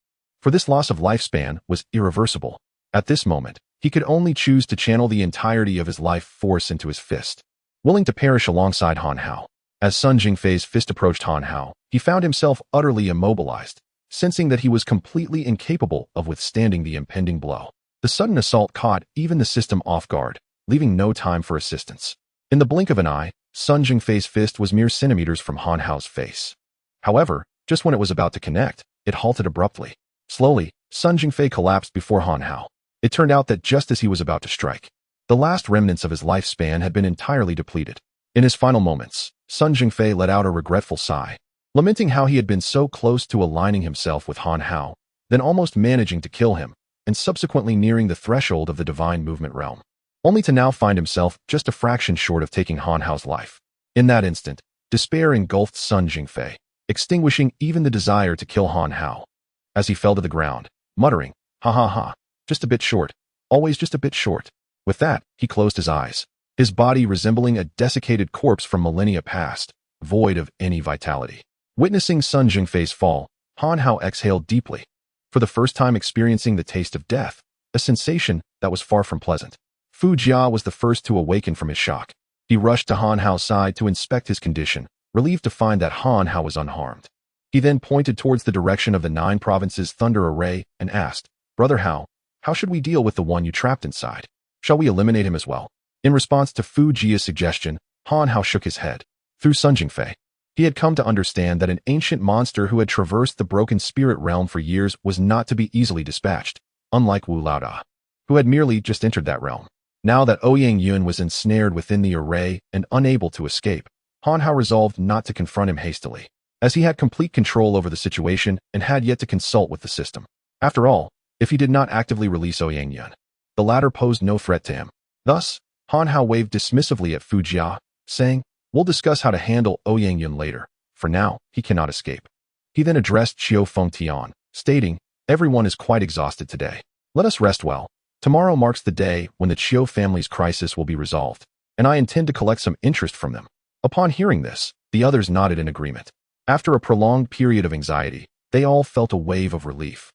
for this loss of lifespan was irreversible. At this moment, he could only choose to channel the entirety of his life force into his fist, willing to perish alongside Han Hao. As Sun Jingfei's fist approached Han Hao, he found himself utterly immobilized, sensing that he was completely incapable of withstanding the impending blow. The sudden assault caught even the system off guard, leaving no time for assistance. In the blink of an eye, Sun Jingfei's fist was mere centimeters from Han Hao's face. However, just when it was about to connect, it halted abruptly. Slowly, Sun Jingfei collapsed before Han Hao. It turned out that just as he was about to strike, the last remnants of his lifespan had been entirely depleted. In his final moments, Sun Jingfei let out a regretful sigh, lamenting how he had been so close to aligning himself with Han Hao, then almost managing to kill him, and subsequently nearing the threshold of the divine movement realm, only to now find himself just a fraction short of taking Han Hao's life. In that instant, despair engulfed Sun Jingfei, extinguishing even the desire to kill Han Hao. As he fell to the ground, muttering, "Ha ha ha, just a bit short, always just a bit short." With that, he closed his eyes, his body resembling a desiccated corpse from millennia past, void of any vitality. Witnessing Sun Jingfei's fall, Han Hao exhaled deeply, for the first time experiencing the taste of death, a sensation that was far from pleasant. Fu Jia was the first to awaken from his shock. He rushed to Han Hao's side to inspect his condition, relieved to find that Han Hao was unharmed. He then pointed towards the direction of the 9 provinces thunder array and asked, "Brother Hao, how should we deal with the one you trapped inside? Shall we eliminate him as well?" In response to Fu Jia's suggestion, Han Hao shook his head. Through Sun Jingfei, he had come to understand that an ancient monster who had traversed the broken spirit realm for years was not to be easily dispatched, unlike Wu Laoda, who had merely just entered that realm. Now that Ouyang Yun was ensnared within the array and unable to escape, Han Hao resolved not to confront him hastily, as he had complete control over the situation and had yet to consult with the system. After all, if he did not actively release Ouyang Yun, the latter posed no threat to him. Thus, Han Hao waved dismissively at Fu Jia, saying, "We'll discuss how to handle Ouyang Yun later. For now, he cannot escape." He then addressed Feng Yutian, stating, "Everyone is quite exhausted today. Let us rest well. Tomorrow marks the day when the Chiu family's crisis will be resolved, and I intend to collect some interest from them." Upon hearing this, the others nodded in agreement. After a prolonged period of anxiety, they all felt a wave of relief,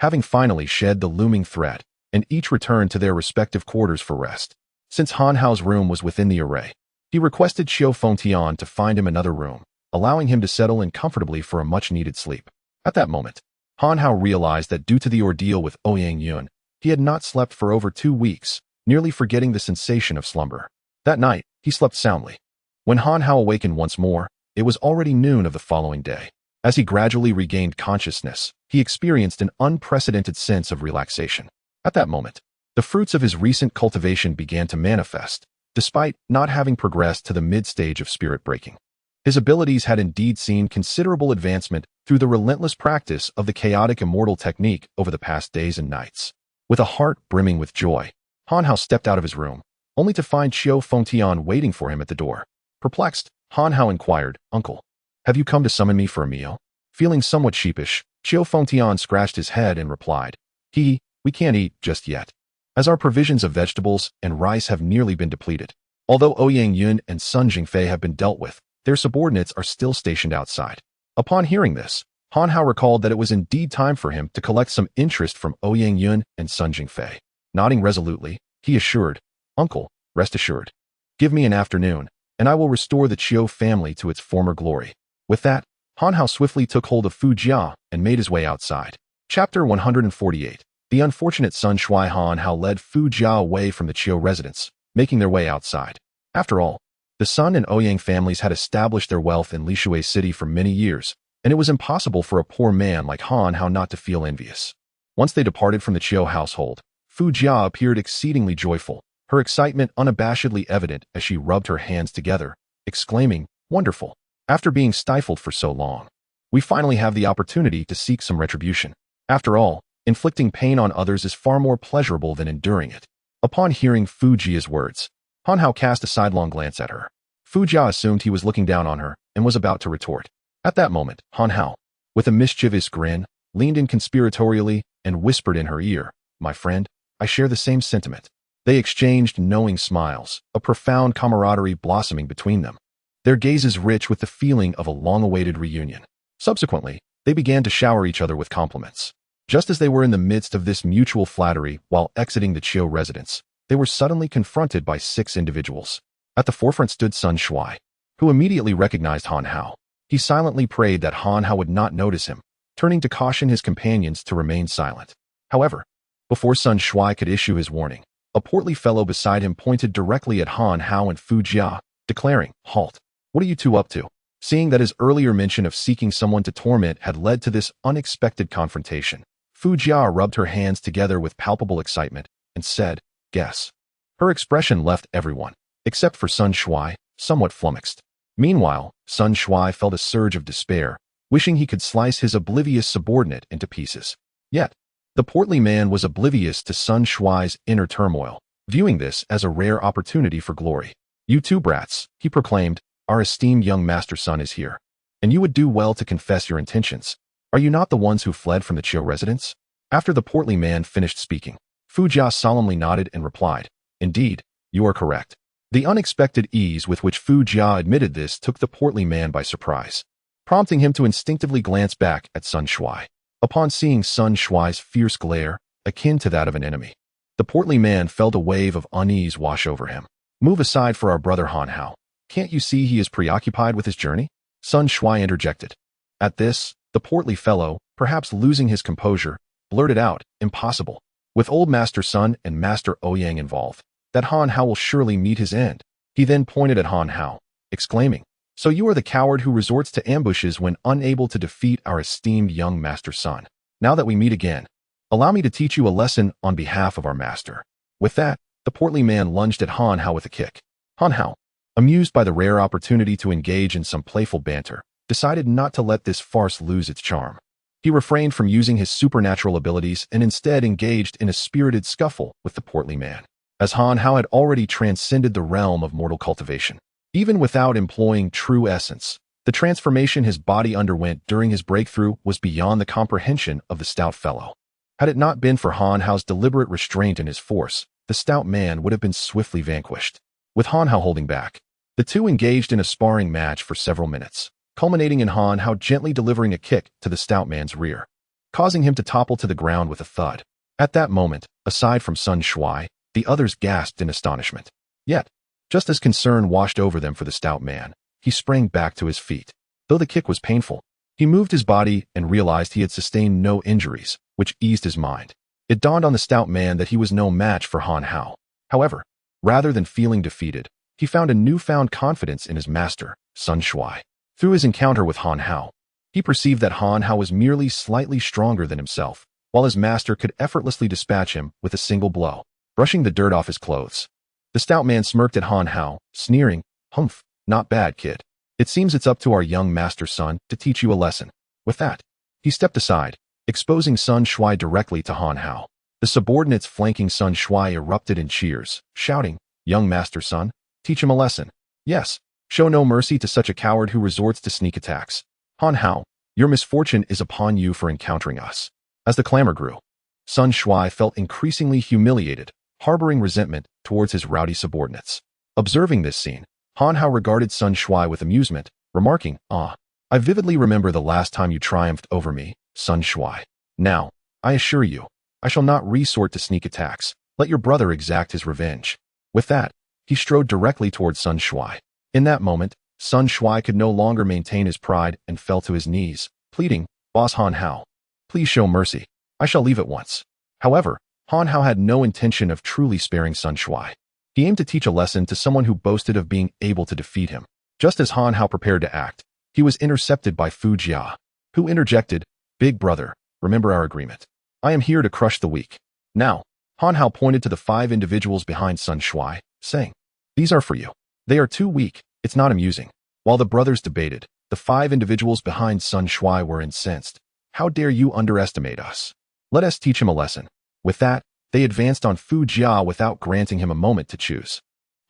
having finally shed the looming threat, and each returned to their respective quarters for rest. Since Han Hao's room was within the array, he requested Feng Yutian to find him another room, allowing him to settle in comfortably for a much-needed sleep. At that moment, Han Hao realized that due to the ordeal with Ouyang Yun, he had not slept for over 2 weeks, nearly forgetting the sensation of slumber. That night, he slept soundly. When Han Hao awakened once more, it was already noon of the following day. As he gradually regained consciousness, he experienced an unprecedented sense of relaxation. At that moment, the fruits of his recent cultivation began to manifest, despite not having progressed to the mid-stage of spirit breaking. His abilities had indeed seen considerable advancement through the relentless practice of the chaotic immortal technique over the past days and nights. With a heart brimming with joy, Han Hao stepped out of his room, only to find Feng Yutian waiting for him at the door. Perplexed, Han Hao inquired, "Uncle, have you come to summon me for a meal?" Feeling somewhat sheepish, Feng Yutian scratched his head and replied, "We can't eat just yet, as our provisions of vegetables and rice have nearly been depleted. Although Ouyang Yun and Sun Jingfei have been dealt with, their subordinates are still stationed outside." Upon hearing this, Han Hao recalled that it was indeed time for him to collect some interest from Ouyang Yun and Sun Jingfei. Nodding resolutely, he assured, "Uncle, rest assured. Give me an afternoon, and I will restore the Chiu family to its former glory." With that, Han Hao swiftly took hold of Fu Jia and made his way outside. Chapter 148. The unfortunate Sun Shui. Han Hao led Fu Jia away from the Qiu residence, making their way outside. After all, the Sun and Ouyang families had established their wealth in Lishui City for many years, and it was impossible for a poor man like Han Hao not to feel envious. Once they departed from the Qiu household, Fu Jia appeared exceedingly joyful, her excitement unabashedly evident as she rubbed her hands together, exclaiming, "Wonderful! After being stifled for so long, we finally have the opportunity to seek some retribution. After all, inflicting pain on others is far more pleasurable than enduring it." Upon hearing Fu Jia's words, Han Hao cast a sidelong glance at her. Fu Jia assumed he was looking down on her and was about to retort. At that moment, Han Hao, with a mischievous grin, leaned in conspiratorially and whispered in her ear, "My friend, I share the same sentiment." They exchanged knowing smiles, a profound camaraderie blossoming between them, their gazes rich with the feeling of a long-awaited reunion. Subsequently, they began to shower each other with compliments. Just as they were in the midst of this mutual flattery while exiting the Qiu residence, they were suddenly confronted by 6 individuals. At the forefront stood Sun Shui, who immediately recognized Han Hao. He silently prayed that Han Hao would not notice him, turning to caution his companions to remain silent. However, before Sun Shui could issue his warning, a portly fellow beside him pointed directly at Han Hao and Fu Jia, declaring, "Halt! What are you two up to?" Seeing that his earlier mention of seeking someone to torment had led to this unexpected confrontation, Fu Jia rubbed her hands together with palpable excitement and said, "Guess." Her expression left everyone, except for Sun Shui, somewhat flummoxed. Meanwhile, Sun Shui felt a surge of despair, wishing he could slice his oblivious subordinate into pieces. Yet, the portly man was oblivious to Sun Shui's inner turmoil, viewing this as a rare opportunity for glory. "You two brats," he proclaimed, "our esteemed young master Sun is here, and you would do well to confess your intentions. Are you not the ones who fled from the Qiu residence?" After the portly man finished speaking, Fu Jia solemnly nodded and replied, "Indeed, you are correct." The unexpected ease with which Fu Jia admitted this took the portly man by surprise, prompting him to instinctively glance back at Sun Shui. Upon seeing Sun Shui's fierce glare, akin to that of an enemy, the portly man felt a wave of unease wash over him. "Move aside for our brother Han Hao. Can't you see he is preoccupied with his journey?" Sun Shui interjected. At this, the portly fellow, perhaps losing his composure, blurted out, "Impossible. With old Master Sun and Master Ouyang involved, that Han Hao will surely meet his end." He then pointed at Han Hao, exclaiming, "So you are the coward who resorts to ambushes when unable to defeat our esteemed young Master Sun. Now that we meet again, allow me to teach you a lesson on behalf of our master." With that, the portly man lunged at Han Hao with a kick. Han Hao, amused by the rare opportunity to engage in some playful banter, decided not to let this farce lose its charm. He refrained from using his supernatural abilities and instead engaged in a spirited scuffle with the portly man. As Han Hao had already transcended the realm of mortal cultivation, even without employing true essence, the transformation his body underwent during his breakthrough was beyond the comprehension of the stout fellow. Had it not been for Han Hao's deliberate restraint in his force, the stout man would have been swiftly vanquished. With Han Hao holding back, the two engaged in a sparring match for several minutes, culminating in Han Hao gently delivering a kick to the stout man's rear, causing him to topple to the ground with a thud. At that moment, aside from Sun Shui, the others gasped in astonishment. Yet, just as concern washed over them for the stout man, he sprang back to his feet. Though the kick was painful, he moved his body and realized he had sustained no injuries, which eased his mind. It dawned on the stout man that he was no match for Han Hao. However, rather than feeling defeated, he found a newfound confidence in his master, Sun Shui. Through his encounter with Han Hao, he perceived that Han Hao was merely slightly stronger than himself, while his master could effortlessly dispatch him with a single blow. Brushing the dirt off his clothes, the stout man smirked at Han Hao, sneering, "Humph, not bad, kid. It seems it's up to our young master Sun to teach you a lesson." With that, he stepped aside, exposing Sun Shui directly to Han Hao. The subordinates flanking Sun Shui erupted in cheers, shouting, "Young master Sun, teach him a lesson. Yes, show no mercy to such a coward who resorts to sneak attacks. Han Hao, your misfortune is upon you for encountering us." As the clamor grew, Sun Shui felt increasingly humiliated, harboring resentment towards his rowdy subordinates. Observing this scene, Han Hao regarded Sun Shui with amusement, remarking, "Ah, I vividly remember the last time you triumphed over me, Sun Shui. Now, I assure you, I shall not resort to sneak attacks. Let your brother exact his revenge." With that, he strode directly towards Sun Shui. In that moment, Sun Shui could no longer maintain his pride and fell to his knees, pleading, "Boss Han Hao, please show mercy. I shall leave at once." However, Han Hao had no intention of truly sparing Sun Shui. He aimed to teach a lesson to someone who boasted of being able to defeat him. Just as Han Hao prepared to act, he was intercepted by Fu Jia, who interjected, "Big brother, remember our agreement. I am here to crush the weak." Now, Han Hao pointed to the 5 individuals behind Sun Shui, saying, "These are for you. They are too weak, it's not amusing." While the brothers debated, the 5 individuals behind Sun Shui were incensed. "How dare you underestimate us? Let us teach him a lesson." With that, they advanced on Fu Jia without granting him a moment to choose.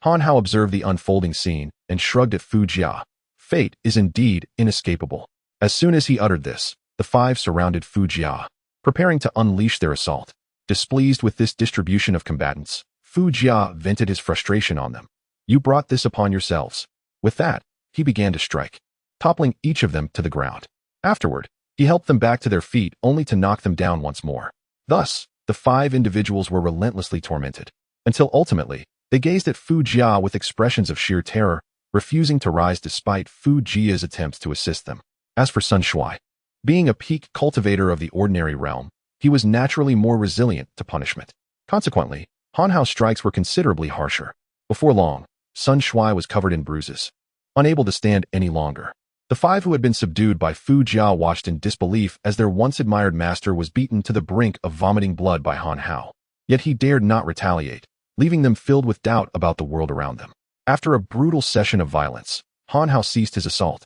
Han Hao observed the unfolding scene and shrugged at Fu Jia. Fate is indeed inescapable. As soon as he uttered this, the 5 surrounded Fu Jia, preparing to unleash their assault. Displeased with this distribution of combatants, Fu Jia vented his frustration on them. "You brought this upon yourselves." With that, he began to strike, toppling each of them to the ground. Afterward, he helped them back to their feet only to knock them down once more. Thus, the 5 individuals were relentlessly tormented, until ultimately, they gazed at Fu Jia with expressions of sheer terror, refusing to rise despite Fu Jia's attempts to assist them. As for Sun Shui, being a peak cultivator of the ordinary realm, he was naturally more resilient to punishment. Consequently, Han Hao's strikes were considerably harsher. Before long, Sun Shui was covered in bruises, unable to stand any longer. The 5 who had been subdued by Fu Jia watched in disbelief as their once-admired master was beaten to the brink of vomiting blood by Han Hao. Yet he dared not retaliate, leaving them filled with doubt about the world around them. After a brutal session of violence, Han Hao ceased his assault.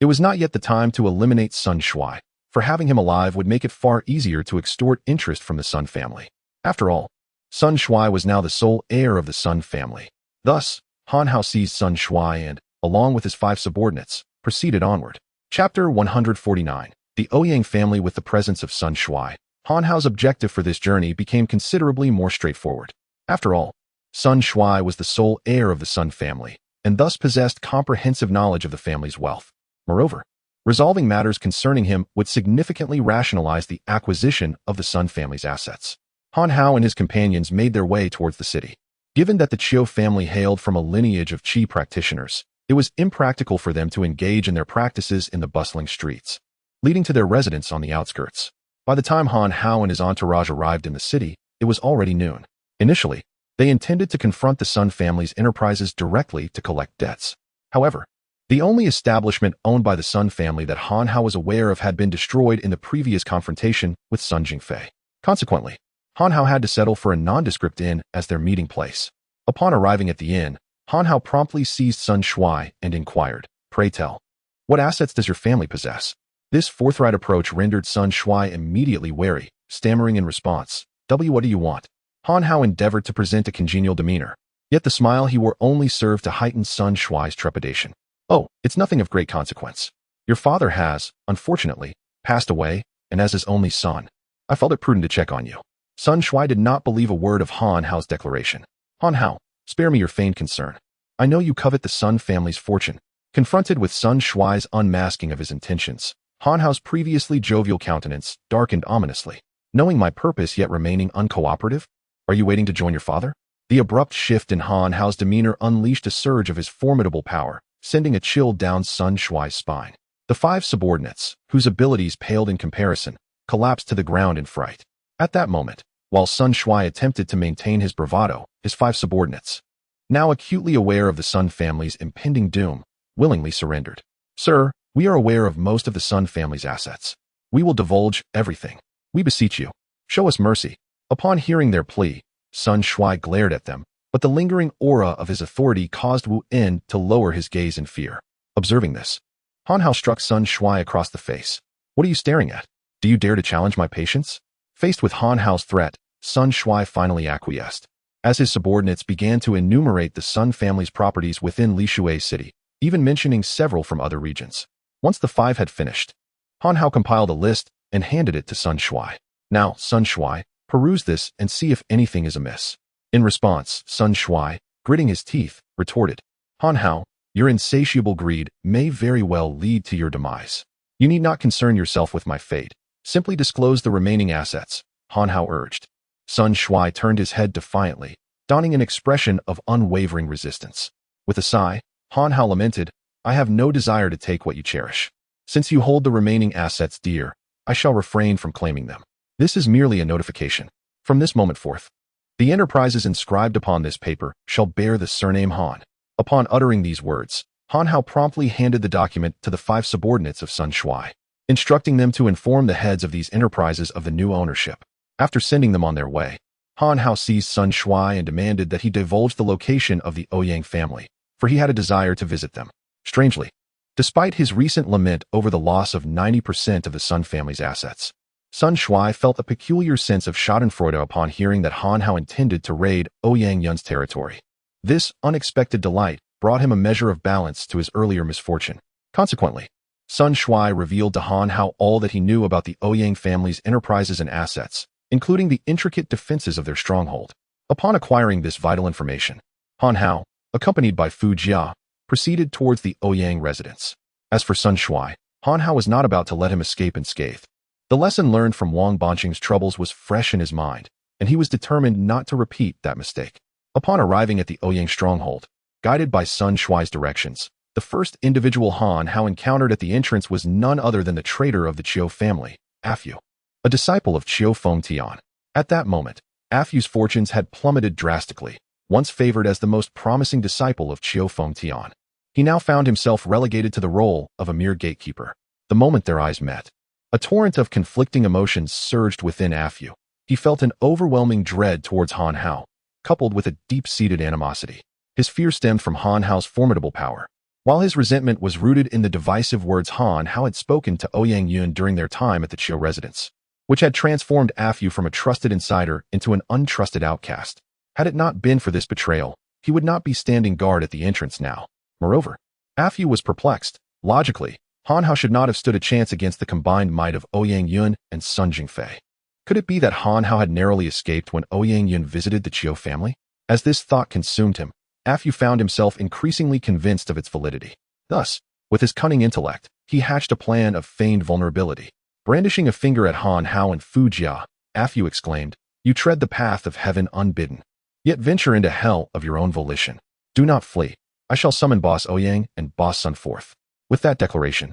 It was not yet the time to eliminate Sun Shui, for having him alive would make it far easier to extort interest from the Sun family. After all, Sun Shui was now the sole heir of the Sun family. Thus, Han Hao seized Sun Shui and, along with his 5 subordinates, proceeded onward. Chapter 149. The Ouyang family. With the presence of Sun Shui, Han Hao's objective for this journey became considerably more straightforward. After all, Sun Shui was the sole heir of the Sun family, and thus possessed comprehensive knowledge of the family's wealth. Moreover, resolving matters concerning him would significantly rationalize the acquisition of the Sun family's assets. Han Hao and his companions made their way towards the city. Given that the Chiu family hailed from a lineage of Qi practitioners, it was impractical for them to engage in their practices in the bustling streets, leading to their residence on the outskirts. By the time Han Hao and his entourage arrived in the city, it was already noon. Initially, they intended to confront the Sun family's enterprises directly to collect debts. However, the only establishment owned by the Sun family that Han Hao was aware of had been destroyed in the previous confrontation with Sun Jingfei. Consequently, Han Hao had to settle for a nondescript inn as their meeting place. Upon arriving at the inn, Han Hao promptly seized Sun Shui and inquired, "Pray tell, what assets does your family possess?" This forthright approach rendered Sun Shui immediately wary, stammering in response, What do you want?" Han Hao endeavored to present a congenial demeanor, yet the smile he wore only served to heighten Sun Shui's trepidation. "Oh, it's nothing of great consequence. Your father has, unfortunately, passed away, and as his only son, I felt it prudent to check on you." Sun Shui did not believe a word of Han Hao's declaration. "Han Hao, spare me your feigned concern. I know you covet the Sun family's fortune." Confronted with Sun Shui's unmasking of his intentions, Han Hao's previously jovial countenance darkened ominously. "Knowing my purpose yet remaining uncooperative? Are you waiting to join your father?" The abrupt shift in Han Hao's demeanor unleashed a surge of his formidable power, sending a chill down Sun Shui's spine. The 5 subordinates, whose abilities paled in comparison, collapsed to the ground in fright. At that moment, while Sun Shui attempted to maintain his bravado, his 5 subordinates, now acutely aware of the Sun family's impending doom, willingly surrendered. "Sir, we are aware of most of the Sun family's assets. We will divulge everything. We beseech you, show us mercy." Upon hearing their plea, Sun Shui glared at them, but the lingering aura of his authority caused Wu En to lower his gaze in fear. Observing this, Han Hao struck Sun Shui across the face. "What are you staring at? Do you dare to challenge my patience?" Faced with Han Hao's threat, Sun Shui finally acquiesced. As his subordinates began to enumerate the Sun family's properties within Lishui City, even mentioning several from other regions. Once the 5 had finished, Han Hao compiled a list and handed it to Sun Shui. "Now, Sun Shui, peruse this and see if anything is amiss." In response, Sun Shui, gritting his teeth, retorted, "Han Hao, your insatiable greed may very well lead to your demise. You need not concern yourself with my fate. Simply disclose the remaining assets," Han Hao urged. Sun Shui turned his head defiantly, donning an expression of unwavering resistance. With a sigh, Han Hao lamented, I have no desire to take what you cherish. Since you hold the remaining assets dear, I shall refrain from claiming them. This is merely a notification. From this moment forth, the enterprises inscribed upon this paper shall bear the surname Han. Upon uttering these words, Han Hao promptly handed the document to the 5 subordinates of Sun Shui, instructing them to inform the heads of these enterprises of the new ownership. After sending them on their way, Han Hao seized Sun Shui and demanded that he divulge the location of the Ouyang family, for he had a desire to visit them. Strangely, despite his recent lament over the loss of 90% of the Sun family's assets, Sun Shui felt a peculiar sense of schadenfreude upon hearing that Han Hao intended to raid Ouyang Yun's territory. This unexpected delight brought him a measure of balance to his earlier misfortune. Consequently, Sun Shui revealed to Han Hao all that he knew about the Ouyang family's enterprises and assets, including the intricate defenses of their stronghold. Upon acquiring this vital information, Han Hao, accompanied by Fu Jia, proceeded towards the Ouyang residence. As for Sun Shui, Han Hao was not about to let him escape unscathed. The lesson learned from Wang Banqing's troubles was fresh in his mind, and he was determined not to repeat that mistake. Upon arriving at the Ouyang stronghold, guided by Sun Shui's directions, the first individual Han Hao encountered at the entrance was none other than the traitor of the Qiu family, Afyu, a disciple of Qiu Feng Yutian. At that moment, Afyu's fortunes had plummeted drastically. Once favored as the most promising disciple of Qiu Feng Yutian, he now found himself relegated to the role of a mere gatekeeper. The moment their eyes met, a torrent of conflicting emotions surged within Afyu. He felt an overwhelming dread towards Han Hao, coupled with a deep-seated animosity. His fear stemmed from Han Hao's formidable power, while his resentment was rooted in the divisive words Han Hao had spoken to Ouyang Yun during their time at the Qiu residence, which had transformed Afyu from a trusted insider into an untrusted outcast. Had it not been for this betrayal, he would not be standing guard at the entrance now. Moreover, Afyu was perplexed. Logically, Han Hao should not have stood a chance against the combined might of Ouyang Yun and Sun Jingfei. Could it be that Han Hao had narrowly escaped when Ouyang Yun visited the Qiu family? As this thought consumed him, Afyu found himself increasingly convinced of its validity. Thus, with his cunning intellect, he hatched a plan of feigned vulnerability. Brandishing a finger at Han Hao and Fu Jia, Afyu exclaimed, "You tread the path of heaven unbidden, yet venture into hell of your own volition. Do not flee. I shall summon Boss Ouyang and Boss Sun forth." With that declaration,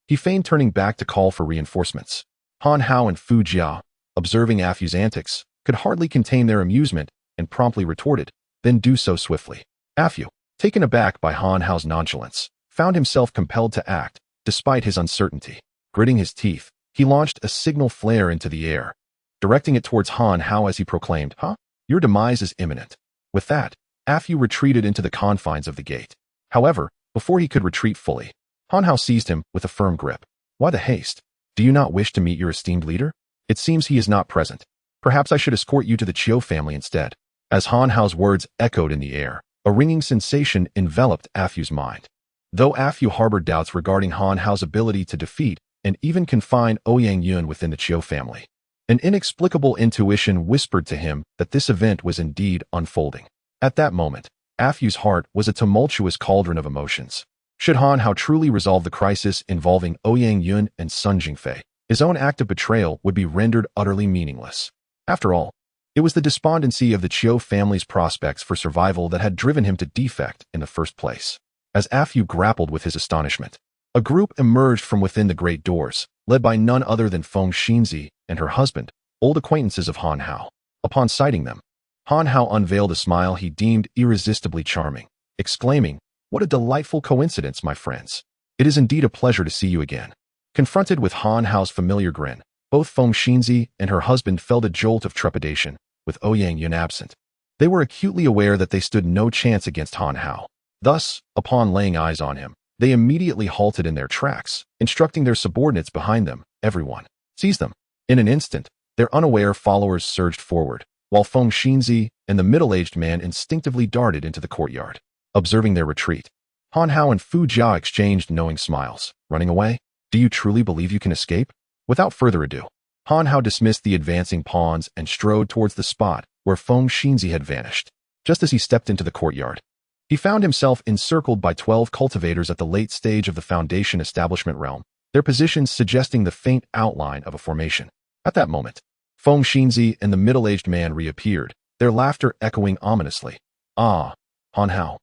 he feigned turning back to call for reinforcements. Han Hao and Fu Jia, observing Afyu's antics, could hardly contain their amusement and promptly retorted, "Then do so swiftly." Afyu, taken aback by Han Hao's nonchalance, found himself compelled to act, despite his uncertainty. Gritting his teeth, he launched a signal flare into the air, directing it towards Han Hao as he proclaimed, "Your demise is imminent." With that, Afyu retreated into the confines of the gate. However, before he could retreat fully, Han Hao seized him with a firm grip. "Why the haste? Do you not wish to meet your esteemed leader? It seems he is not present. Perhaps I should escort you to the Qiu family instead." As Han Hao's words echoed in the air, a ringing sensation enveloped Afyu's mind. Though Afyu harbored doubts regarding Han Hao's ability to defeat and even confine Ouyang Yun within the Qiu family, an inexplicable intuition whispered to him that this event was indeed unfolding. At that moment, Afyu's heart was a tumultuous cauldron of emotions. Should Han Hao truly resolve the crisis involving Ouyang Yun and Sun Jingfei, his own act of betrayal would be rendered utterly meaningless. After all, it was the despondency of the Qiu family's prospects for survival that had driven him to defect in the first place. As Afyu grappled with his astonishment, a group emerged from within the great doors, led by none other than Feng Yutian and her husband, old acquaintances of Han Hao. Upon sighting them, Han Hao unveiled a smile he deemed irresistibly charming, exclaiming, "What a delightful coincidence, my friends. It is indeed a pleasure to see you again." Confronted with Han Hao's familiar grin, both Feng Yutian and her husband felt a jolt of trepidation, with Ouyang Yun absent. They were acutely aware that they stood no chance against Han Hao. Thus, upon laying eyes on him, they immediately halted in their tracks, instructing their subordinates behind them, "Everyone, seize them." In an instant, their unaware followers surged forward, while Feng Yutian and the middle-aged man instinctively darted into the courtyard. Observing their retreat, Han Hao and Fu Jia exchanged knowing smiles. "Running away? Do you truly believe you can escape?" Without further ado, Han Hao dismissed the advancing pawns and strode towards the spot where Feng Yutian had vanished. Just as he stepped into the courtyard, he found himself encircled by 12 cultivators at the late stage of the Foundation establishment realm, their positions suggesting the faint outline of a formation. At that moment, Feng Yutian and the middle-aged man reappeared, their laughter echoing ominously. "Ah, Han Hao,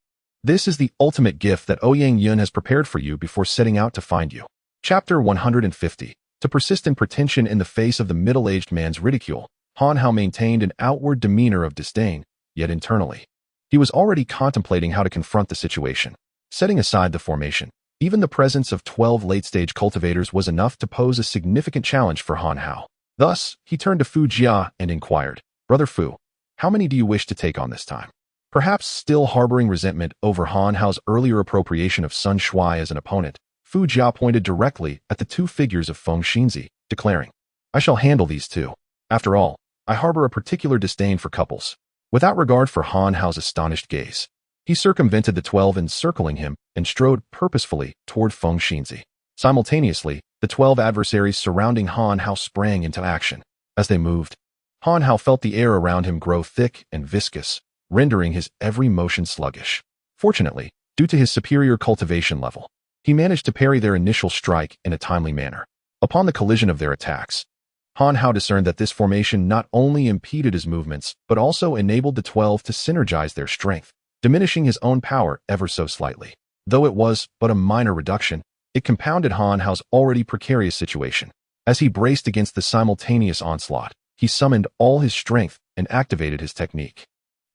This is the ultimate gift that Ouyang Yun has prepared for you before setting out to find you. Chapter 150. To persist in pretension in the face of the middle-aged man's ridicule, Han Hao maintained an outward demeanor of disdain, yet internally, he was already contemplating how to confront the situation. Setting aside the formation, even the presence of 12 late-stage cultivators was enough to pose a significant challenge for Han Hao. Thus, he turned to Fu Jia and inquired, "Brother Fu, how many do you wish to take on this time?" Perhaps still harboring resentment over Han Hao's earlier appropriation of Sun Shui as an opponent, Fu Jia pointed directly at the two figures of Feng Yutian, declaring, "I shall handle these two. After all, I harbor a particular disdain for couples." Without regard for Han Hao's astonished gaze, he circumvented the 12 encircling him and strode purposefully toward Feng Yutian. Simultaneously, the 12 adversaries surrounding Han Hao sprang into action. As they moved, Han Hao felt the air around him grow thick and viscous, rendering his every motion sluggish. Fortunately, due to his superior cultivation level, he managed to parry their initial strike in a timely manner. Upon the collision of their attacks, Han Hao discerned that this formation not only impeded his movements, but also enabled the 12 to synergize their strength, diminishing his own power ever so slightly. Though it was but a minor reduction, it compounded Han Hao's already precarious situation. As he braced against the simultaneous onslaught, he summoned all his strength and activated his technique.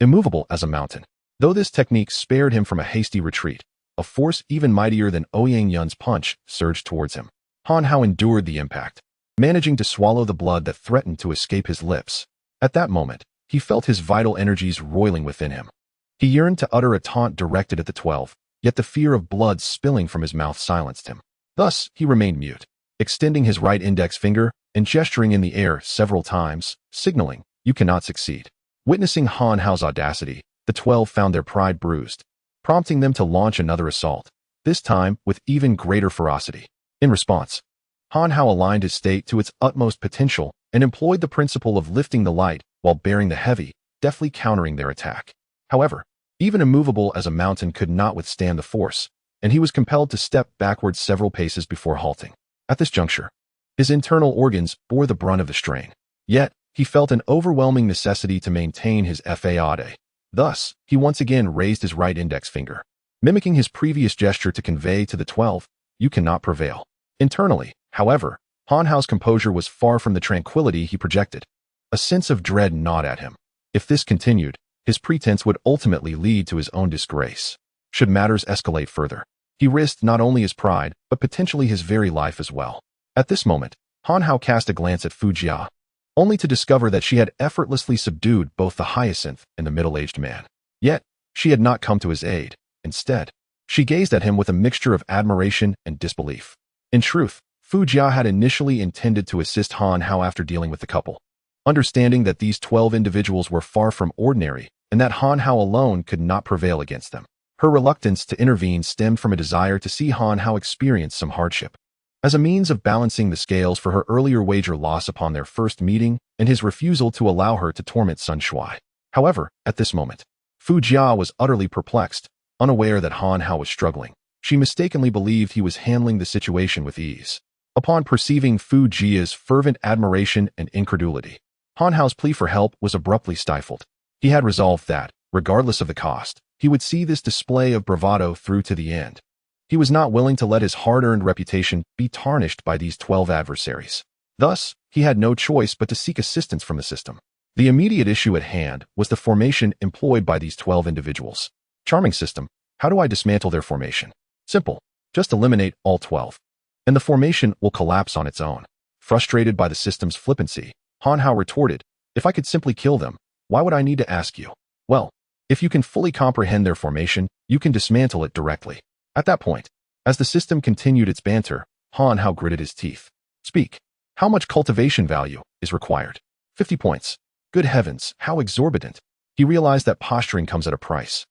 Immovable as a mountain. Though this technique spared him from a hasty retreat, a force even mightier than Ouyang Yun's punch surged towards him. Han Hao endured the impact, managing to swallow the blood that threatened to escape his lips. At that moment, he felt his vital energies roiling within him. He yearned to utter a taunt directed at the 12, yet the fear of blood spilling from his mouth silenced him. Thus, he remained mute, extending his right index finger and gesturing in the air several times, signaling, "You cannot succeed." Witnessing Han Hao's audacity, the 12 found their pride bruised, prompting them to launch another assault, this time with even greater ferocity. In response, Han Hao aligned his state to its utmost potential and employed the principle of lifting the light while bearing the heavy, deftly countering their attack. However, even immovable as a mountain could not withstand the force, and he was compelled to step backwards several paces before halting. At this juncture, his internal organs bore the brunt of the strain. Yet, he felt an overwhelming necessity to maintain his faade. Thus, he once again raised his right index finger, mimicking his previous gesture to convey to the 12, "You cannot prevail." Internally, however, Han Hao's composure was far from the tranquility he projected. A sense of dread gnawed at him. If this continued, his pretense would ultimately lead to his own disgrace. Should matters escalate further, he risked not only his pride, but potentially his very life as well. At this moment, Han Hao cast a glance at Fu Jia, only to discover that she had effortlessly subdued both the hyacinth and the middle-aged man. Yet, she had not come to his aid. Instead, she gazed at him with a mixture of admiration and disbelief. In truth, Fu Jia had initially intended to assist Han Hao after dealing with the couple. Understanding that these 12 individuals were far from ordinary, and that Han Hao alone could not prevail against them, her reluctance to intervene stemmed from a desire to see Han Hao experience some hardship. As a means of balancing the scales for her earlier wager loss upon their first meeting and his refusal to allow her to torment Sun Shui. However, at this moment, Fu Jia was utterly perplexed, unaware that Han Hao was struggling. She mistakenly believed he was handling the situation with ease. Upon perceiving Fu Jia's fervent admiration and incredulity, Han Hao's plea for help was abruptly stifled. He had resolved that, regardless of the cost, he would see this display of bravado through to the end. He was not willing to let his hard-earned reputation be tarnished by these 12 adversaries. Thus, he had no choice but to seek assistance from the system. The immediate issue at hand was the formation employed by these 12 individuals. Charming system, how do I dismantle their formation? Simple. Just eliminate all 12. And the formation will collapse on its own. Frustrated by the system's flippancy, Han Hao retorted, "If I could simply kill them, why would I need to ask you?" "Well, if you can fully comprehend their formation, you can dismantle it directly." At that point, as the system continued its banter, Han Hao gritted his teeth. "Speak. How much cultivation value is required?" 50 points. Good heavens, how exorbitant. He realized that posturing comes at a price.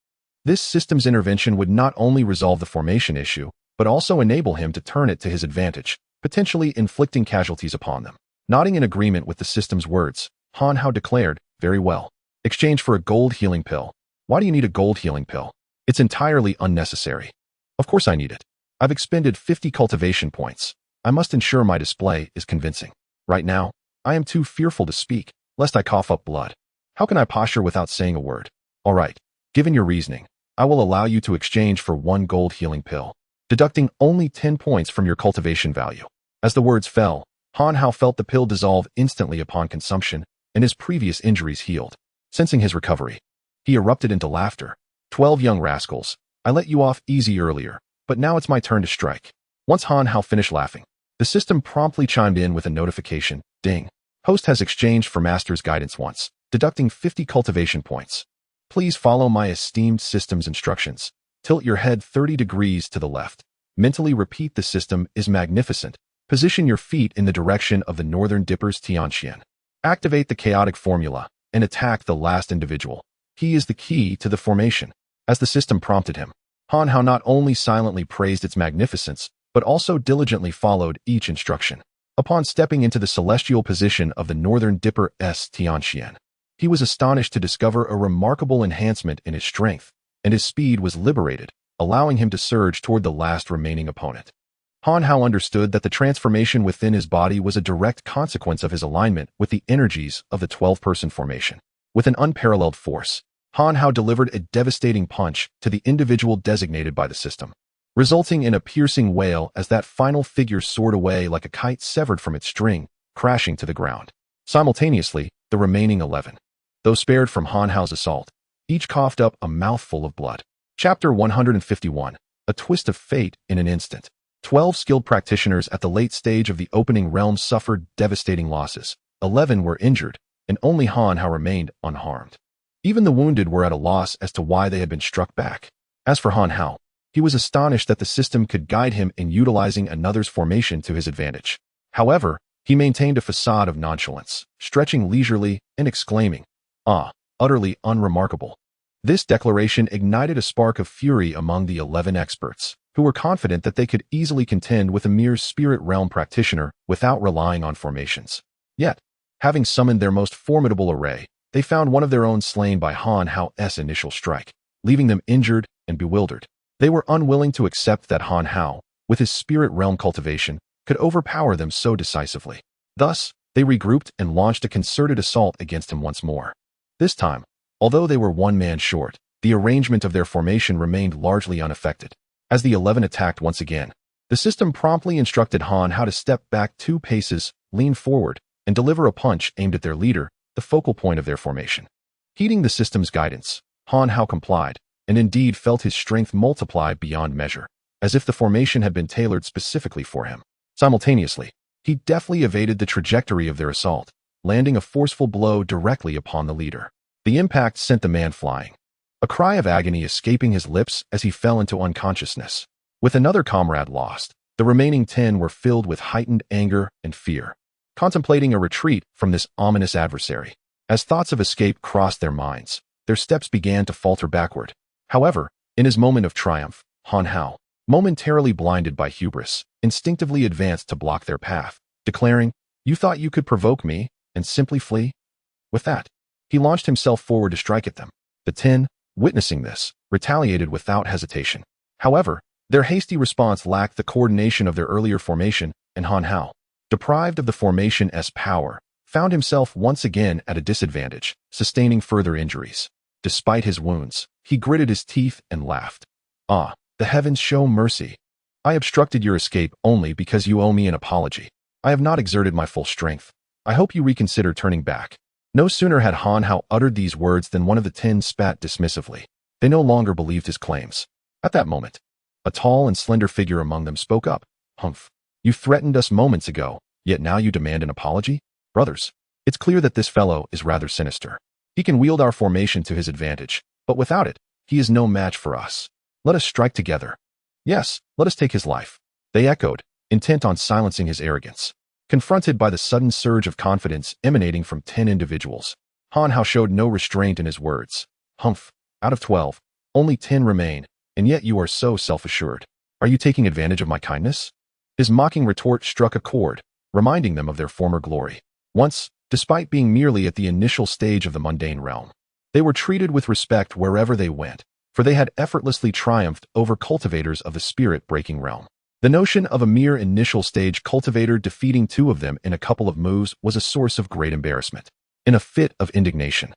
This system's intervention would not only resolve the formation issue, but also enable him to turn it to his advantage, potentially inflicting casualties upon them. Nodding in agreement with the system's words, Han Hao declared, "Very well. Exchange for a gold healing pill." "Why do you need a gold healing pill?" "It's entirely unnecessary." "Of course I need it. I've expended 50 cultivation points. I must ensure my display is convincing. Right now, I am too fearful to speak, lest I cough up blood. How can I posture without saying a word?" "All right. Given your reasoning, I will allow you to exchange for 1 gold healing pill, deducting only 10 points from your cultivation value. As the words fell, Han Hao felt the pill dissolve instantly upon consumption, and his previous injuries healed. Sensing his recovery, he erupted into laughter. 12 young rascals, I let you off easy earlier, but now it's my turn to strike. Once Han Hao finished laughing, the system promptly chimed in with a notification. Ding. Host has exchanged for Master's guidance once, deducting 50 cultivation points. Please follow my esteemed system's instructions. Tilt your head 30 degrees to the left. Mentally repeat the system is magnificent. Position your feet in the direction of the Northern Dipper's Tianxian. Activate the chaotic formula and attack the last individual. He is the key to the formation. As the system prompted him, Han Hao not only silently praised its magnificence, but also diligently followed each instruction. Upon stepping into the celestial position of the Northern Dipper's Tianxian, he was astonished to discover a remarkable enhancement in his strength, and his speed was liberated, allowing him to surge toward the last remaining opponent. Han Hao understood that the transformation within his body was a direct consequence of his alignment with the energies of the 12-person formation. With an unparalleled force, Han Hao delivered a devastating punch to the individual designated by the system, resulting in a piercing wail as that final figure soared away like a kite severed from its string, crashing to the ground. Simultaneously, the remaining 11, though spared from Han Hao's assault, each coughed up a mouthful of blood. Chapter 151, A Twist of Fate in an Instant. 12 skilled practitioners at the late stage of the opening realm suffered devastating losses. 11 were injured, and only Han Hao remained unharmed. Even the wounded were at a loss as to why they had been struck back. As for Han Hao, he was astonished that the system could guide him in utilizing another's formation to his advantage. However, he maintained a facade of nonchalance, stretching leisurely and exclaiming, "Ah, utterly unremarkable." This declaration ignited a spark of fury among the 11 experts, who were confident that they could easily contend with a mere spirit realm practitioner without relying on formations. Yet, having summoned their most formidable array, they found one of their own slain by Han Hao's initial strike, leaving them injured and bewildered. They were unwilling to accept that Han Hao, with his spirit realm cultivation, could overpower them so decisively. Thus, they regrouped and launched a concerted assault against him once more. This time, although they were 1 man short, the arrangement of their formation remained largely unaffected. As the 11 attacked once again, the system promptly instructed Han Hao to step back 2 paces, lean forward, and deliver a punch aimed at their leader, the focal point of their formation. Heeding the system's guidance, Han Hao complied, and indeed felt his strength multiply beyond measure, as if the formation had been tailored specifically for him. Simultaneously, he deftly evaded the trajectory of their assault, landing a forceful blow directly upon the leader. The impact sent the man flying, a cry of agony escaping his lips as he fell into unconsciousness. With another comrade lost, the remaining 10 were filled with heightened anger and fear, contemplating a retreat from this ominous adversary. As thoughts of escape crossed their minds, their steps began to falter backward. However, in his moment of triumph, Han Hao, momentarily blinded by hubris, instinctively advanced to block their path, declaring, "You thought you could provoke me and simply flee?" With that, he launched himself forward to strike at them. The 10, witnessing this, retaliated without hesitation. However, their hasty response lacked the coordination of their earlier formation, and Han Hao, deprived of the formation's power, found himself once again at a disadvantage, sustaining further injuries. Despite his wounds, he gritted his teeth and laughed. "Ah, the heavens show mercy. I obstructed your escape only because you owe me an apology. I have not exerted my full strength. I hope you reconsider turning back." No sooner had Han Hao uttered these words than one of the 10 spat dismissively. They no longer believed his claims. At that moment, a tall and slender figure among them spoke up. "Humph. You threatened us moments ago, yet now you demand an apology? Brothers, it's clear that this fellow is rather sinister. He can wield our formation to his advantage, but without it, he is no match for us. Let us strike together. Yes, let us take his life." They echoed, intent on silencing his arrogance. Confronted by the sudden surge of confidence emanating from 10 individuals, Han Hao showed no restraint in his words. "Humph, out of 12, only 10 remain, and yet you are so self-assured. Are you taking advantage of my kindness?" His mocking retort struck a chord, reminding them of their former glory. Once, despite being merely at the initial stage of the mundane realm, they were treated with respect wherever they went, for they had effortlessly triumphed over cultivators of the spirit-breaking realm. The notion of a mere initial stage cultivator defeating 2 of them in a couple of moves was a source of great embarrassment. In a fit of indignation,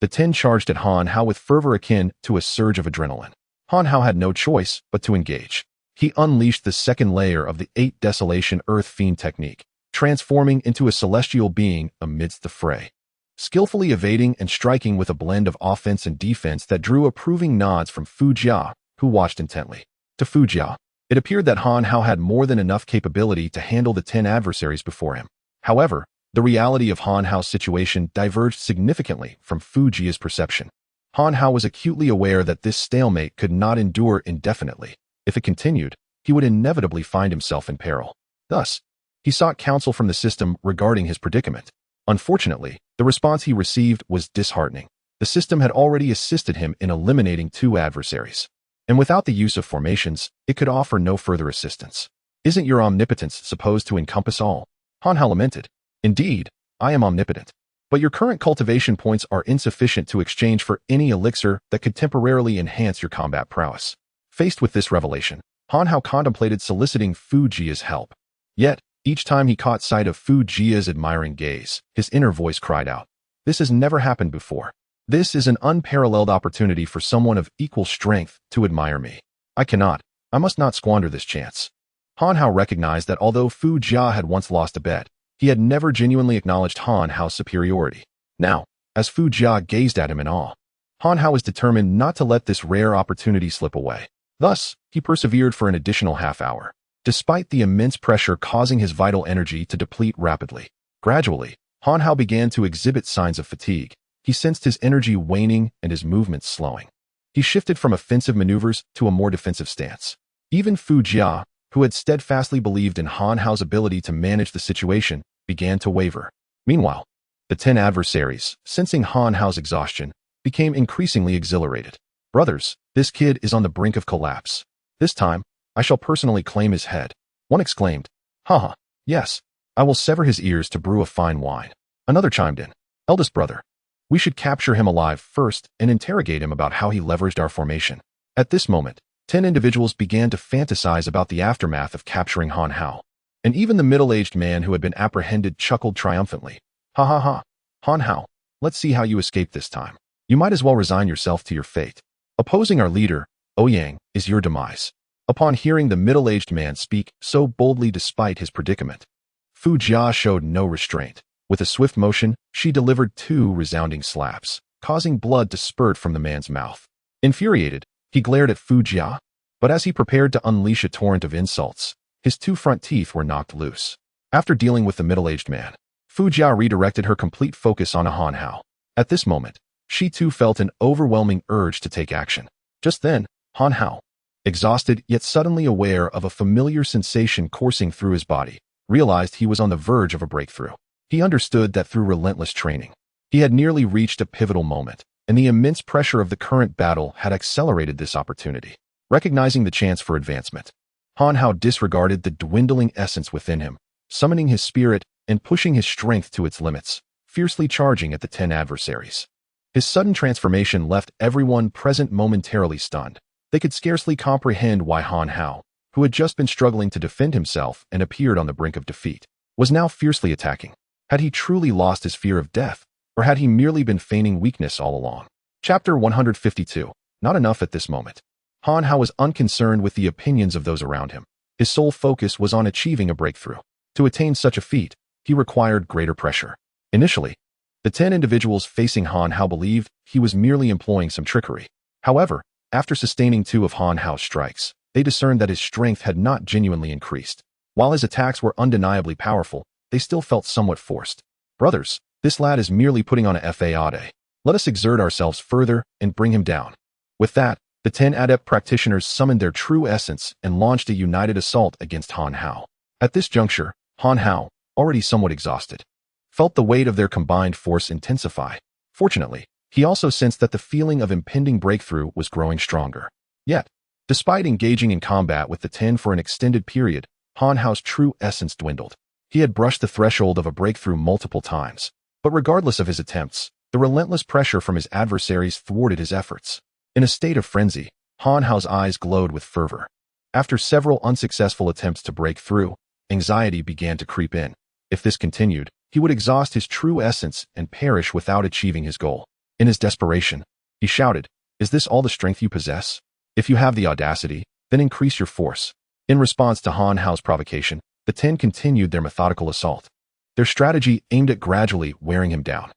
the 10 charged at Han Hao with fervor akin to a surge of adrenaline. Han Hao had no choice but to engage. He unleashed the second layer of the 8 Desolation Earth Fiend technique, transforming into a celestial being amidst the fray. Skillfully evading and striking with a blend of offense and defense that drew approving nods from Fu Jia, who watched intently. To Fu Jia, it appeared that Han Hao had more than enough capability to handle the 10 adversaries before him. However, the reality of Han Hao's situation diverged significantly from Fu Jia's perception. Han Hao was acutely aware that this stalemate could not endure indefinitely. If it continued, he would inevitably find himself in peril. Thus, he sought counsel from the system regarding his predicament. Unfortunately, the response he received was disheartening. The system had already assisted him in eliminating 2 adversaries, and without the use of formations, it could offer no further assistance. Isn't your omnipotence supposed to encompass all? Han Hao lamented. Indeed, I am omnipotent, but your current cultivation points are insufficient to exchange for any elixir that could temporarily enhance your combat prowess. Faced with this revelation, Han Hao contemplated soliciting Fu Jia's help. Yet, each time he caught sight of Fu Jia's admiring gaze, his inner voice cried out, "This has never happened before. This is an unparalleled opportunity for someone of equal strength to admire me. I must not squander this chance." Han Hao recognized that although Fu Jia had once lost a bet, he had never genuinely acknowledged Han Hao's superiority. Now, as Fu Jia gazed at him in awe, Han Hao was determined not to let this rare opportunity slip away. Thus, he persevered for an additional half-hour, despite the immense pressure causing his vital energy to deplete rapidly. Gradually, Han Hao began to exhibit signs of fatigue. He sensed his energy waning and his movements slowing. He shifted from offensive maneuvers to a more defensive stance. Even Fu Jia, who had steadfastly believed in Han Hao's ability to manage the situation, began to waver. Meanwhile, the 10 adversaries, sensing Han Hao's exhaustion, became increasingly exhilarated. "Brothers, this kid is on the brink of collapse. This time, I shall personally claim his head." One exclaimed, "Haha, yes, I will sever his ears to brew a fine wine." Another chimed in, "Eldest brother, we should capture him alive first and interrogate him about how he leveraged our formation." At this moment, 10 individuals began to fantasize about the aftermath of capturing Han Hao. And even the middle-aged man who had been apprehended chuckled triumphantly. "Ha ha ha, Han Hao, let's see how you escape this time. You might as well resign yourself to your fate. Opposing our leader, Ouyang, is your demise." Upon hearing the middle-aged man speak so boldly despite his predicament, Fu Jia showed no restraint. With a swift motion, she delivered 2 resounding slaps, causing blood to spurt from the man's mouth. Infuriated, he glared at Fu Jia, but as he prepared to unleash a torrent of insults, his 2 front teeth were knocked loose. After dealing with the middle-aged man, Fu Jia redirected her complete focus on Han Hao. At this moment, she too felt an overwhelming urge to take action. Just then, Han Hao, exhausted yet suddenly aware of a familiar sensation coursing through his body, realized he was on the verge of a breakthrough. He understood that through relentless training, he had nearly reached a pivotal moment, and the immense pressure of the current battle had accelerated this opportunity. Recognizing the chance for advancement, Han Hao disregarded the dwindling essence within him, summoning his spirit and pushing his strength to its limits, fiercely charging at the 10 adversaries. His sudden transformation left everyone present momentarily stunned. They could scarcely comprehend why Han Hao, who had just been struggling to defend himself and appeared on the brink of defeat, was now fiercely attacking. Had he truly lost his fear of death, or had he merely been feigning weakness all along? Chapter 152. Not enough at this moment. Han Hao was unconcerned with the opinions of those around him. His sole focus was on achieving a breakthrough. To attain such a feat, he required greater pressure. Initially, the 10 individuals facing Han Hao believed he was merely employing some trickery. However, after sustaining 2 of Han Hao's strikes, they discerned that his strength had not genuinely increased. While his attacks were undeniably powerful, they still felt somewhat forced. "Brothers, this lad is merely putting on a fade. Let us exert ourselves further and bring him down." With that, the 10 adept practitioners summoned their true essence and launched a united assault against Han Hao. At this juncture, Han Hao, already somewhat exhausted, felt the weight of their combined force intensify. Fortunately, he also sensed that the feeling of impending breakthrough was growing stronger. Yet, despite engaging in combat with the 10 for an extended period, Han Hao's true essence dwindled. He had brushed the threshold of a breakthrough multiple times, but regardless of his attempts, the relentless pressure from his adversaries thwarted his efforts. In a state of frenzy, Han Hao's eyes glowed with fervor. After several unsuccessful attempts to break through, anxiety began to creep in. If this continued, he would exhaust his true essence and perish without achieving his goal. In his desperation, he shouted, "Is this all the strength you possess? If you have the audacity, then increase your force. In response to Han Hao's provocation, the 10 continued their methodical assault. Their strategy aimed at gradually wearing him down.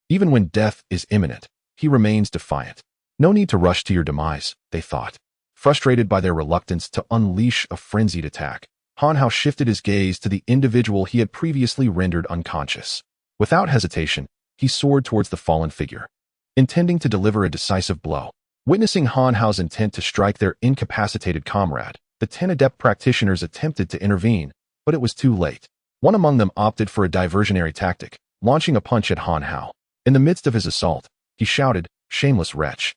Even when death is imminent, he remains defiant. No need to rush to your demise, they thought. Frustrated by their reluctance to unleash a frenzied attack, Han Hao shifted his gaze to the individual he had previously rendered unconscious. Without hesitation, he soared towards the fallen figure, intending to deliver a decisive blow. Witnessing Han Hao's intent to strike their incapacitated comrade, the 10 adept practitioners attempted to intervene, but it was too late. One among them opted for a diversionary tactic, launching a punch at Han Hao. In the midst of his assault, he shouted, "Shameless wretch!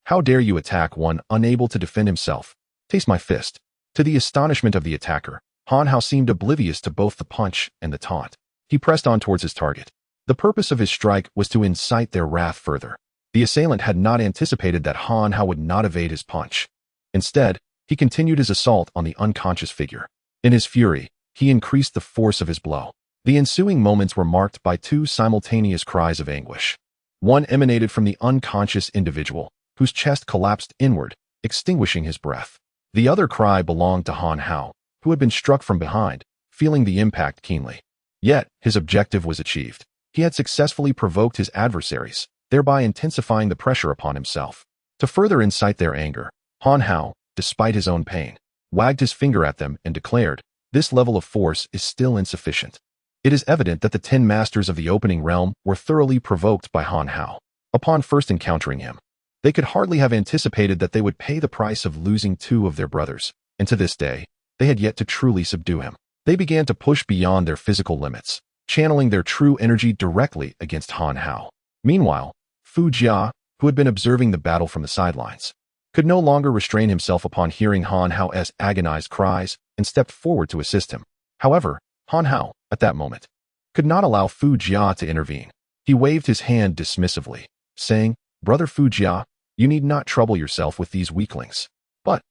How dare you attack one unable to defend himself? Taste my fist." To the astonishment of the attacker, Han Hao seemed oblivious to both the punch and the taunt. He pressed on towards his target. The purpose of his strike was to incite their wrath further. The assailant had not anticipated that Han Hao would not evade his punch. Instead, he continued his assault on the unconscious figure. In his fury, he increased the force of his blow. The ensuing moments were marked by two simultaneous cries of anguish. One emanated from the unconscious individual, whose chest collapsed inward, extinguishing his breath. The other cry belonged to Han Hao, who had been struck from behind, feeling the impact keenly. Yet, his objective was achieved. He had successfully provoked his adversaries, thereby intensifying the pressure upon himself. To further incite their anger, Han Hao, despite his own pain, wagged his finger at them and declared, "This level of force is still insufficient." It is evident that the 10 masters of the opening realm were thoroughly provoked by Han Hao. Upon first encountering him, they could hardly have anticipated that they would pay the price of losing 2 of their brothers, and to this day, they had yet to truly subdue him. They began to push beyond their physical limits, channeling their true energy directly against Han Hao. Meanwhile, Fu Jia, who had been observing the battle from the sidelines, could no longer restrain himself upon hearing Han Hao's agonized cries and stepped forward to assist him. However, Han Hao, at that moment, could not allow Fu Jia to intervene. He waved his hand dismissively, saying, "Brother Fu Jia, you need not trouble yourself with these weaklings." But,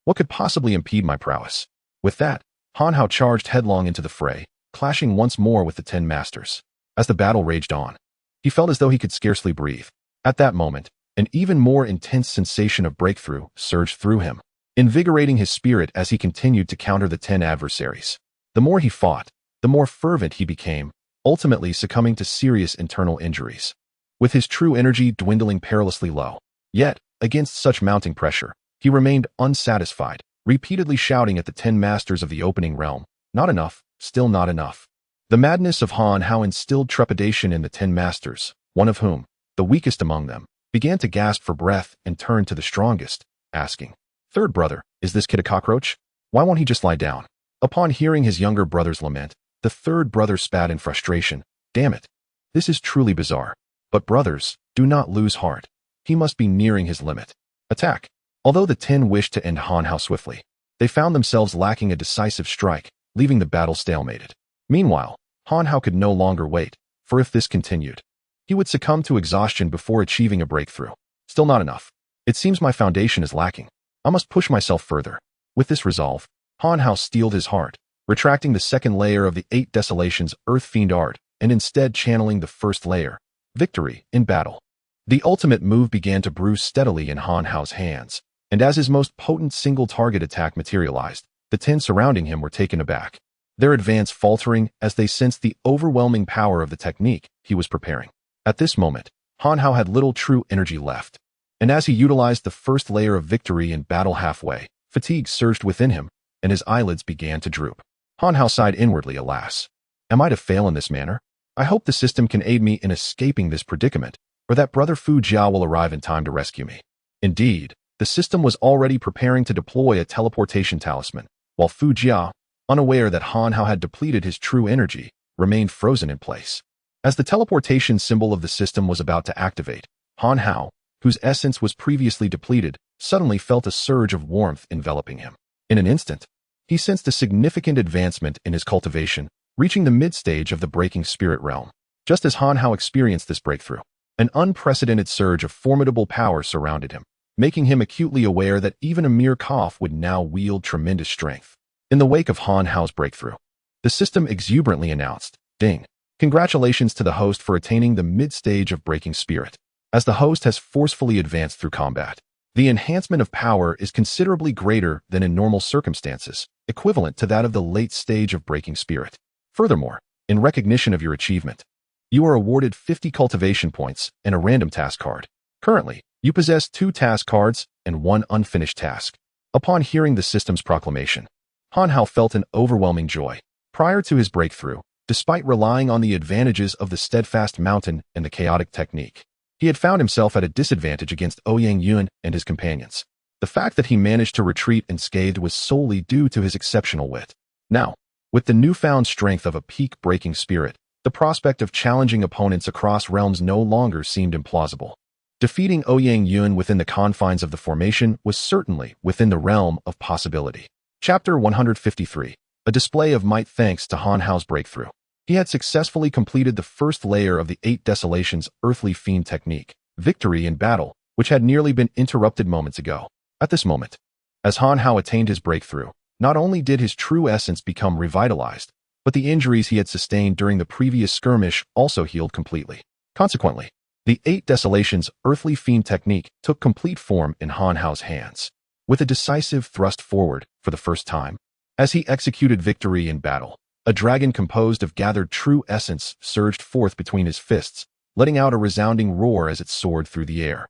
what could possibly impede my prowess? With that, Han Hao charged headlong into the fray, clashing once more with the 10 masters. As the battle raged on, he felt as though he could scarcely breathe. At that moment, an even more intense sensation of breakthrough surged through him, invigorating his spirit as he continued to counter the 10 adversaries. The more he fought, the more fervent he became, ultimately succumbing to serious internal injuries, with his true energy dwindling perilously low. Yet, against such mounting pressure, he remained unsatisfied, repeatedly shouting at the 10 masters of the opening realm, "Not enough, still not enough." The madness of Han Hao instilled trepidation in the 10 masters, one of whom, the weakest among them, began to gasp for breath and turned to the strongest, asking, "Third brother, is this kid a cockroach? Why won't he just lie down?" Upon hearing his younger brother's lament, the third brother spat in frustration, "Damn it. This is truly bizarre. But brothers, do not lose heart. He must be nearing his limit. Attack." Although the 10 wished to end Han Hao swiftly, they found themselves lacking a decisive strike, leaving the battle stalemated. Meanwhile, Han Hao could no longer wait, for if this continued, he would succumb to exhaustion before achieving a breakthrough. Still not enough. It seems my foundation is lacking. I must push myself further. With this resolve, Han Hao steeled his heart, retracting the second layer of the 8 Desolations Earth Fiend art, and instead channeling the first layer, Victory, in battle. The ultimate move began to brew steadily in Han Hao's hands, and as his most potent single-target attack materialized, the 10 surrounding him were taken aback, their advance faltering as they sensed the overwhelming power of the technique he was preparing. At this moment, Han Hao had little true energy left, and as he utilized the first layer of victory in battle halfway, fatigue surged within him, and his eyelids began to droop. Han Hao sighed inwardly, alas. Am I to fail in this manner? I hope the system can aid me in escaping this predicament, or that Brother Fu Jia will arrive in time to rescue me. Indeed, the system was already preparing to deploy a teleportation talisman, while Fu Jia, unaware that Han Hao had depleted his true energy, remained frozen in place. As the teleportation symbol of the system was about to activate, Han Hao, whose essence was previously depleted, suddenly felt a surge of warmth enveloping him. In an instant, he sensed a significant advancement in his cultivation, reaching the mid-stage of the breaking spirit realm. Just as Han Hao experienced this breakthrough, an unprecedented surge of formidable power surrounded him, making him acutely aware that even a mere cough would now wield tremendous strength. In the wake of Han Hao's breakthrough, the system exuberantly announced, "Ding! Congratulations to the host for attaining the mid-stage of breaking spirit. As the host has forcefully advanced through combat, The enhancement of power is considerably greater than in normal circumstances, equivalent to that of the late stage of breaking spirit. Furthermore, in recognition of your achievement, you are awarded 50 cultivation points and a random task card. Currently, you possess 2 task cards and 1 unfinished task. Upon hearing the system's proclamation, Han Hao felt an overwhelming joy. Prior to his breakthrough, despite relying on the advantages of the steadfast mountain and the chaotic technique, he had found himself at a disadvantage against Ouyang Yuan and his companions. The fact that he managed to retreat unscathed was solely due to his exceptional wit. Now, with the newfound strength of a peak-breaking spirit, the prospect of challenging opponents across realms no longer seemed implausible. Defeating Ouyang Yuan within the confines of the formation was certainly within the realm of possibility. Chapter 153. A display of might thanks to Han Hao's breakthrough. He had successfully completed the first layer of the 8 Desolations earthly fiend technique, victory in battle, which had nearly been interrupted moments ago. At this moment, as Han Hao attained his breakthrough, not only did his true essence become revitalized, but the injuries he had sustained during the previous skirmish also healed completely. Consequently, the 8 Desolations earthly fiend technique took complete form in Han Hao's hands. With a decisive thrust forward, for the first time, as he executed victory in battle, a dragon composed of gathered true essence surged forth between his fists, letting out a resounding roar as it soared through the air.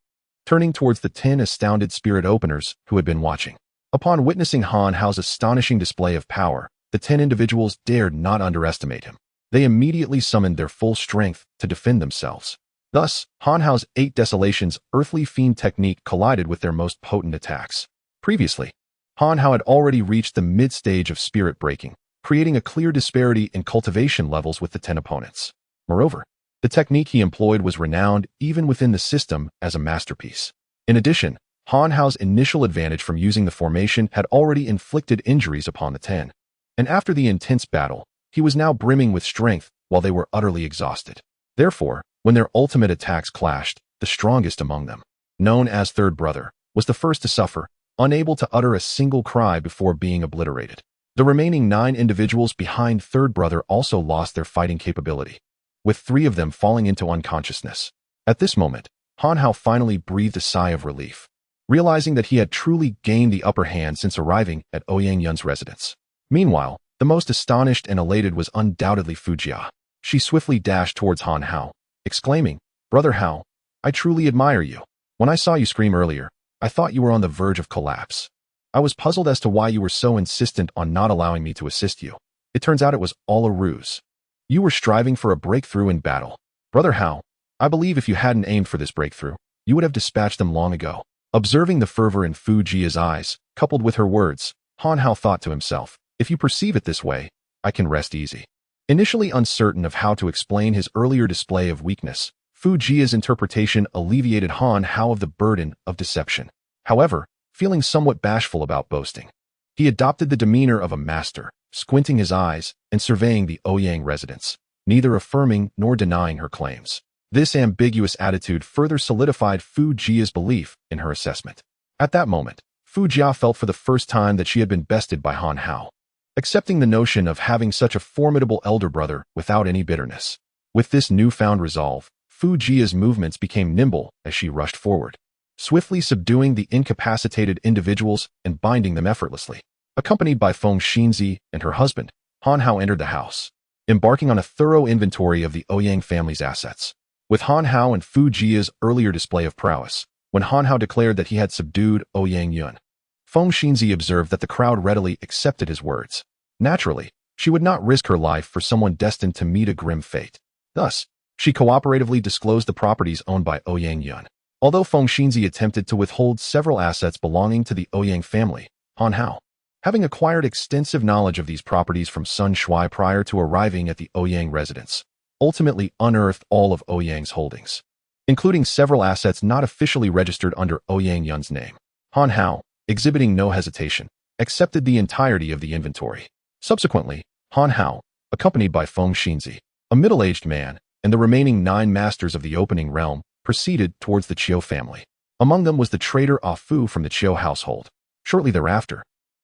Turning towards the 10 astounded spirit openers who had been watching. Upon witnessing Han Hao's astonishing display of power, the 10 individuals dared not underestimate him. They immediately summoned their full strength to defend themselves. Thus, Han Hao's 8 Desolations earthly fiend technique collided with their most potent attacks. Previously, Han Hao had already reached the mid-stage of spirit breaking, creating a clear disparity in cultivation levels with the 10 opponents. Moreover, the technique he employed was renowned even within the system as a masterpiece. In addition, Han Hao's initial advantage from using the formation had already inflicted injuries upon the 10. And after the intense battle, he was now brimming with strength while they were utterly exhausted. Therefore, when their ultimate attacks clashed, the strongest among them, known as Third Brother, was the first to suffer, unable to utter a single cry before being obliterated. The remaining 9 individuals behind Third Brother also lost their fighting capability, with 3 of them falling into unconsciousness. At this moment, Han Hao finally breathed a sigh of relief, realizing that he had truly gained the upper hand since arriving at Ouyang Yuan's residence. Meanwhile, the most astonished and elated was undoubtedly Fu Jia. She swiftly dashed towards Han Hao, exclaiming, "Brother Hao, I truly admire you. When I saw you scream earlier, I thought you were on the verge of collapse. I was puzzled as to why you were so insistent on not allowing me to assist you. It turns out it was all a ruse. You were striving for a breakthrough in battle. Brother Hao, I believe if you hadn't aimed for this breakthrough, you would have dispatched them long ago." Observing the fervor in Fu Jia's eyes, coupled with her words, Han Hao thought to himself, if you perceive it this way, I can rest easy. Initially uncertain of how to explain his earlier display of weakness, Fu Jia's interpretation alleviated Han Hao of the burden of deception. However, feeling somewhat bashful about boasting, he adopted the demeanor of a master, squinting his eyes and surveying the Ouyang residence, neither affirming nor denying her claims. This ambiguous attitude further solidified Fu Jia's belief in her assessment. At that moment, Fu Jia felt for the first time that she had been bested by Han Hao, accepting the notion of having such a formidable elder brother without any bitterness. With this newfound resolve, Fu Jia's movements became nimble as she rushed forward, swiftly subduing the incapacitated individuals and binding them effortlessly. Accompanied by Feng Yutian and her husband, Han Hao entered the house, embarking on a thorough inventory of the Ouyang family's assets. With Han Hao and Fu Jia's earlier display of prowess, when Han Hao declared that he had subdued Ouyang Yuan, Feng Yutian observed that the crowd readily accepted his words. Naturally, she would not risk her life for someone destined to meet a grim fate. Thus, she cooperatively disclosed the properties owned by Ouyang Yuan. Although Feng Yutian attempted to withhold several assets belonging to the Ouyang family, Han Hao, having acquired extensive knowledge of these properties from Sun Shui prior to arriving at the Ouyang residence, ultimately unearthed all of Ouyang's holdings, including several assets not officially registered under Ouyang Yuan's name. Han Hao, exhibiting no hesitation, accepted the entirety of the inventory. Subsequently, Han Hao, accompanied by Feng Yutian, a middle-aged man, and the remaining 9 masters of the opening realm, proceeded towards the Qiu family. Among them was the trader Ah Fu from the Qiu household. Shortly thereafter,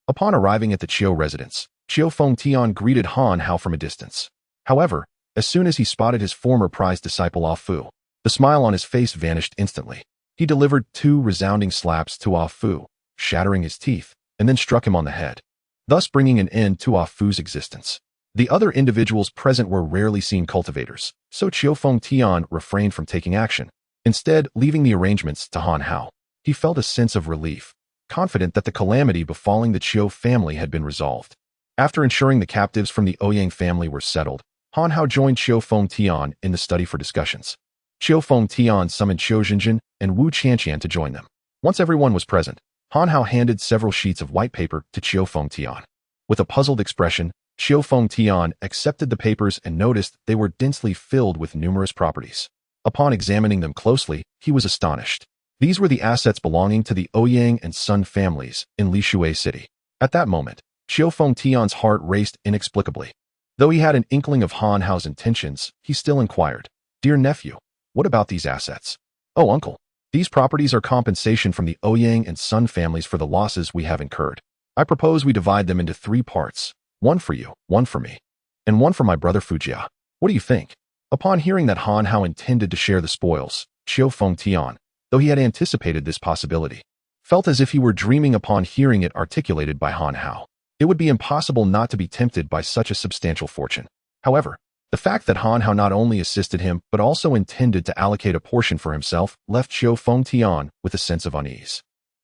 upon arriving at the Qiu residence, Qiu Fengtian greeted Han Hao from a distance. However, as soon as he spotted his former prized disciple Ah Fu, the smile on his face vanished instantly. He delivered 2 resounding slaps to Ah Fu, shattering his teeth, and then struck him on the head, thus bringing an end to Ah Fu's existence. The other individuals present were rarely seen cultivators, so Feng Yutian refrained from taking action, instead leaving the arrangements to Han Hao. He felt a sense of relief, confident that the calamity befalling the Chiu family had been resolved. After ensuring the captives from the Ouyang family were settled, Han Hao joined Feng Yutian in the study for discussions. Feng Yutian summoned Qiu Jinjin and Wu Qianqian to join them. Once everyone was present, Han Hao handed several sheets of white paper to Feng Yutian. With a puzzled expression, Feng Yutian accepted the papers and noticed they were densely filled with numerous properties. Upon examining them closely, he was astonished. These were the assets belonging to the Ouyang and Sun families in Lishui City. At that moment, Feng Yutian's heart raced inexplicably. Though he had an inkling of Han Hao's intentions, he still inquired, "Dear nephew, what about these assets?" "Oh, uncle, these properties are compensation from the Ouyang and Sun families for the losses we have incurred. I propose we divide them into 3 parts. 1 for you, 1 for me, and 1 for my brother Fujia. What do you think?" Upon hearing that Han Hao intended to share the spoils, Feng Yutian, though he had anticipated this possibility, felt as if he were dreaming upon hearing it articulated by Han Hao. It would be impossible not to be tempted by such a substantial fortune. However, the fact that Han Hao not only assisted him but also intended to allocate a portion for himself left Feng Yutian with a sense of unease.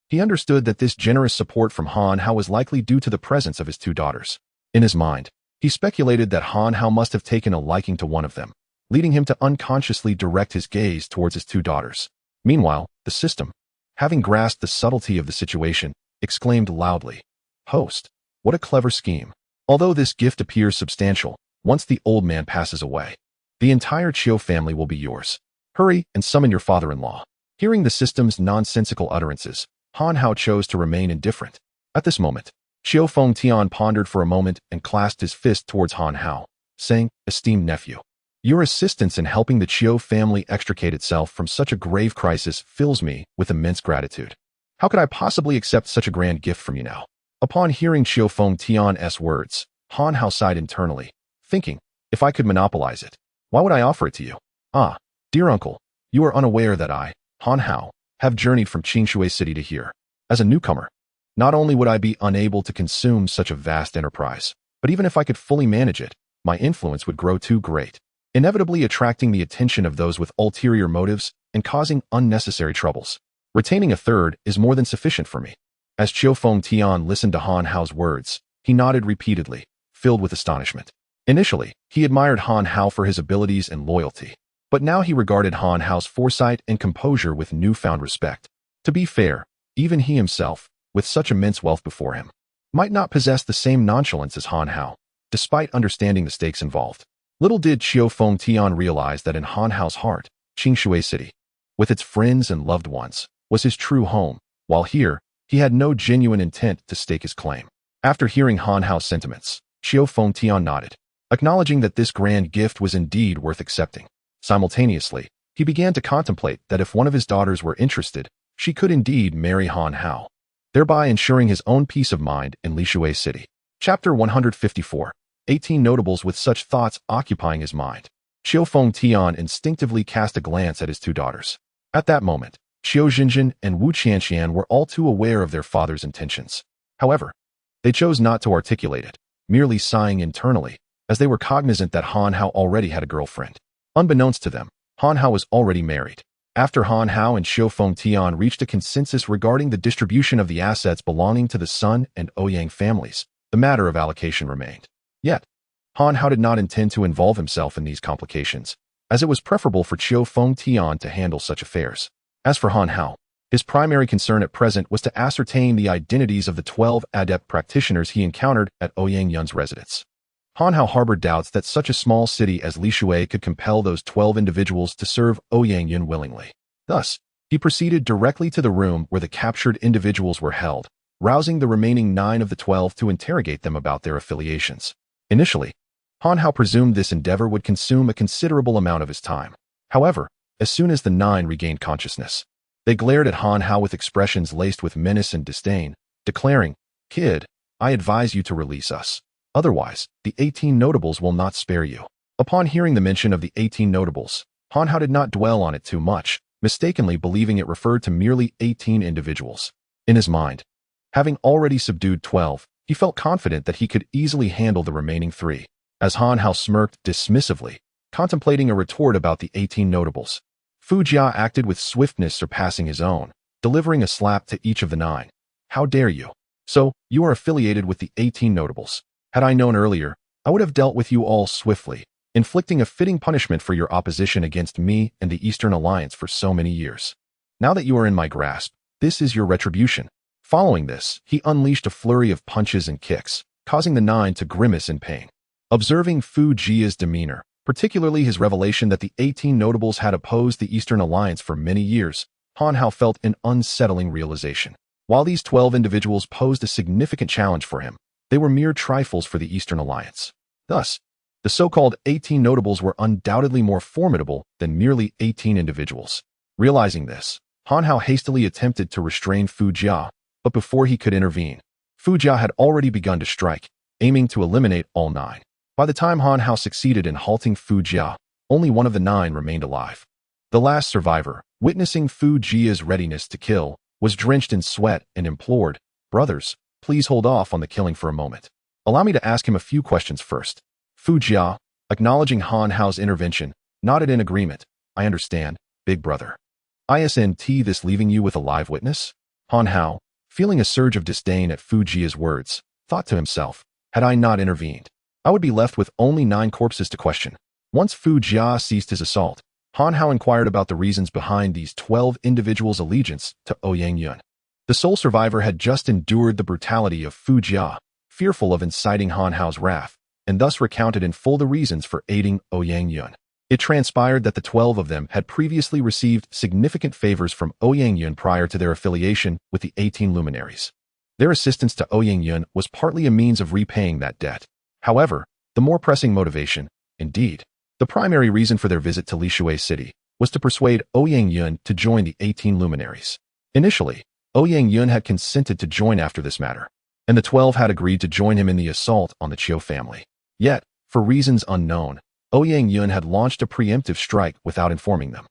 He understood that this generous support from Han Hao was likely due to the presence of his 2 daughters. In his mind, he speculated that Han Hao must have taken a liking to one of them, leading him to unconsciously direct his gaze towards his 2 daughters. Meanwhile, the system, having grasped the subtlety of the situation, exclaimed loudly, "Host, what a clever scheme. Although this gift appears substantial, once the old man passes away, the entire Chiu family will be yours. Hurry and summon your father-in-law." Hearing the system's nonsensical utterances, Han Hao chose to remain indifferent. At this moment, Feng Yutian pondered for a moment and clasped his fist towards Han Hao, saying, "Esteemed nephew, your assistance in helping the Chiu family extricate itself from such a grave crisis fills me with immense gratitude. How could I possibly accept such a grand gift from you now?" Upon hearing Feng Yutian's words, Han Hao sighed internally, thinking, "If I could monopolize it, why would I offer it to you? Ah, dear uncle, you are unaware that I, Han Hao, have journeyed from Qingshui City to here. As a newcomer, not only would I be unable to consume such a vast enterprise, but even if I could fully manage it, my influence would grow too great, inevitably attracting the attention of those with ulterior motives and causing unnecessary troubles. Retaining a third is more than sufficient for me." As Feng Yutian listened to Han Hao's words, he nodded repeatedly, filled with astonishment. Initially, he admired Han Hao for his abilities and loyalty, but now he regarded Han Hao's foresight and composure with newfound respect. To be fair, even he himself, with such immense wealth before him, might not possess the same nonchalance as Han Hao, despite understanding the stakes involved. Little did Feng Yutian realize that in Han Hao's heart, Qingshui City, with its friends and loved ones, was his true home, while here, he had no genuine intent to stake his claim. After hearing Han Hao's sentiments, Feng Yutian nodded, acknowledging that this grand gift was indeed worth accepting. Simultaneously, he began to contemplate that if one of his daughters were interested, she could indeed marry Han Hao, thereby ensuring his own peace of mind in Lishui City. Chapter 154. 18 Notables. With such thoughts occupying his mind, Feng Yutian instinctively cast a glance at his 2 daughters. At that moment, Qiu Jinjin and Wu Qianqian were all too aware of their father's intentions. However, they chose not to articulate it, merely sighing internally, as they were cognizant that Han Hao already had a girlfriend. Unbeknownst to them, Han Hao was already married. After Han Hao and Feng Yutian reached a consensus regarding the distribution of the assets belonging to the Sun and Ouyang families, the matter of allocation remained. Yet, Han Hao did not intend to involve himself in these complications, as it was preferable for Feng Yutian to handle such affairs. As for Han Hao, his primary concern at present was to ascertain the identities of the 12 adept practitioners he encountered at Ouyang Yun's residence. Han Hao harbored doubts that such a small city as Lishui could compel those 12 individuals to serve Ouyang Yun willingly. Thus, he proceeded directly to the room where the captured individuals were held, rousing the remaining 9 of the 12 to interrogate them about their affiliations. Initially, Han Hao presumed this endeavor would consume a considerable amount of his time. However, as soon as the 9 regained consciousness, they glared at Han Hao with expressions laced with menace and disdain, declaring, "Kid, I advise you to release us. Otherwise, the 18 notables will not spare you." Upon hearing the mention of the 18 notables, Han Hao did not dwell on it too much, mistakenly believing it referred to merely 18 individuals. In his mind, having already subdued 12, he felt confident that he could easily handle the remaining 3. As Han Hao smirked dismissively, contemplating a retort about the 18 notables, Fu Jia acted with swiftness surpassing his own, delivering a slap to each of the 9. How dare you? So, you are affiliated with the 18 notables. Had I known earlier, I would have dealt with you all swiftly, inflicting a fitting punishment for your opposition against me and the Eastern Alliance for so many years. Now that you are in my grasp, this is your retribution. Following this, he unleashed a flurry of punches and kicks, causing the 9 to grimace in pain. Observing Fu Jia's demeanor, particularly his revelation that the 18 notables had opposed the Eastern Alliance for many years, Han Hao felt an unsettling realization. While these 12 individuals posed a significant challenge for him, they were mere trifles for the Eastern Alliance. Thus, the so-called 18 notables were undoubtedly more formidable than merely 18 individuals. Realizing this, Han Hao hastily attempted to restrain Fu Jia, but before he could intervene, Fu Jia had already begun to strike, aiming to eliminate all 9. By the time Han Hao succeeded in halting Fu Jia, only one of the 9 remained alive. The last survivor, witnessing Fu Jia's readiness to kill, was drenched in sweat and implored, "Brothers, please hold off on the killing for a moment. Allow me to ask him a few questions first." Fu Jia, acknowledging Han Hao's intervention, nodded in agreement. "I understand, big brother. Isn't this leaving you with a live witness?" Han Hao, feeling a surge of disdain at Fu Jia's words, thought to himself, "Had I not intervened, I would be left with only 9 corpses to question." Once Fu Jia ceased his assault, Han Hao inquired about the reasons behind these 12 individuals' allegiance to Ouyang Yun. The sole survivor had just endured the brutality of Fu Jia, fearful of inciting Han Hao's wrath, and thus recounted in full the reasons for aiding Ouyang Yun. It transpired that the 12 of them had previously received significant favors from Ouyang Yun prior to their affiliation with the 18 luminaries. Their assistance to Ouyang Yun was partly a means of repaying that debt. However, the more pressing motivation, indeed, the primary reason for their visit to Lishui City, was to persuade Ouyang Yun to join the 18 luminaries. Initially, Ouyang Yun had consented to join after this matter, and the 12 had agreed to join him in the assault on the Qiu family. Yet, for reasons unknown, Ouyang Yun had launched a preemptive strike without informing them.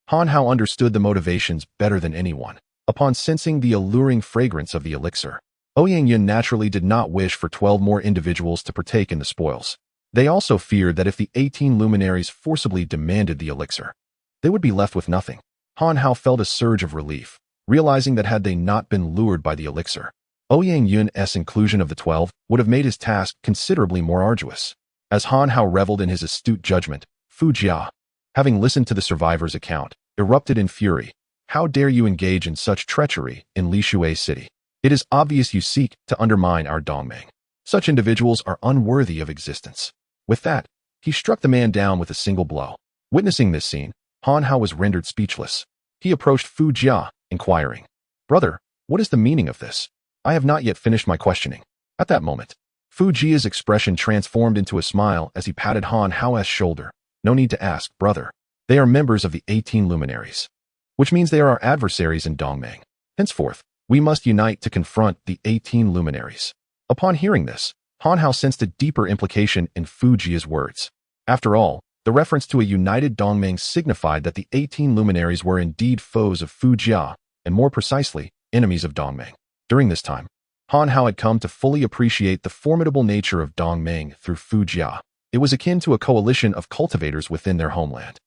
Han Hao understood the motivations better than anyone. Upon sensing the alluring fragrance of the elixir, Ouyang Yun naturally did not wish for 12 more individuals to partake in the spoils. They also feared that if the 18 luminaries forcibly demanded the elixir, they would be left with nothing. Han Hao felt a surge of relief, realizing that had they not been lured by the elixir, Ouyang Yun's inclusion of the 12 would have made his task considerably more arduous. As Han Hao reveled in his astute judgment, Fu Jia, having listened to the survivor's account, erupted in fury. "How dare you engage in such treachery in Lishui City? It is obvious you seek to undermine our Dongming. Such individuals are unworthy of existence." With that, he struck the man down with a single blow. Witnessing this scene, Han Hao was rendered speechless. He approached Fu Jia, inquiring, "Brother, what is the meaning of this? I have not yet finished my questioning." At that moment, Fu Jia's expression transformed into a smile as he patted Han Hao's shoulder. "No need to ask, brother. They are members of the 18 luminaries, which means they are our adversaries in Dongming. Henceforth, we must unite to confront the 18 luminaries." Upon hearing this, Han Hao sensed a deeper implication in Fu Jia's words. After all, the reference to a united Dongming signified that the 18 luminaries were indeed foes of Fu Jia, and more precisely, enemies of Dongming. During this time, Han Hao had come to fully appreciate the formidable nature of Dongming through Fu Jia. It was akin to a coalition of cultivators within their homeland.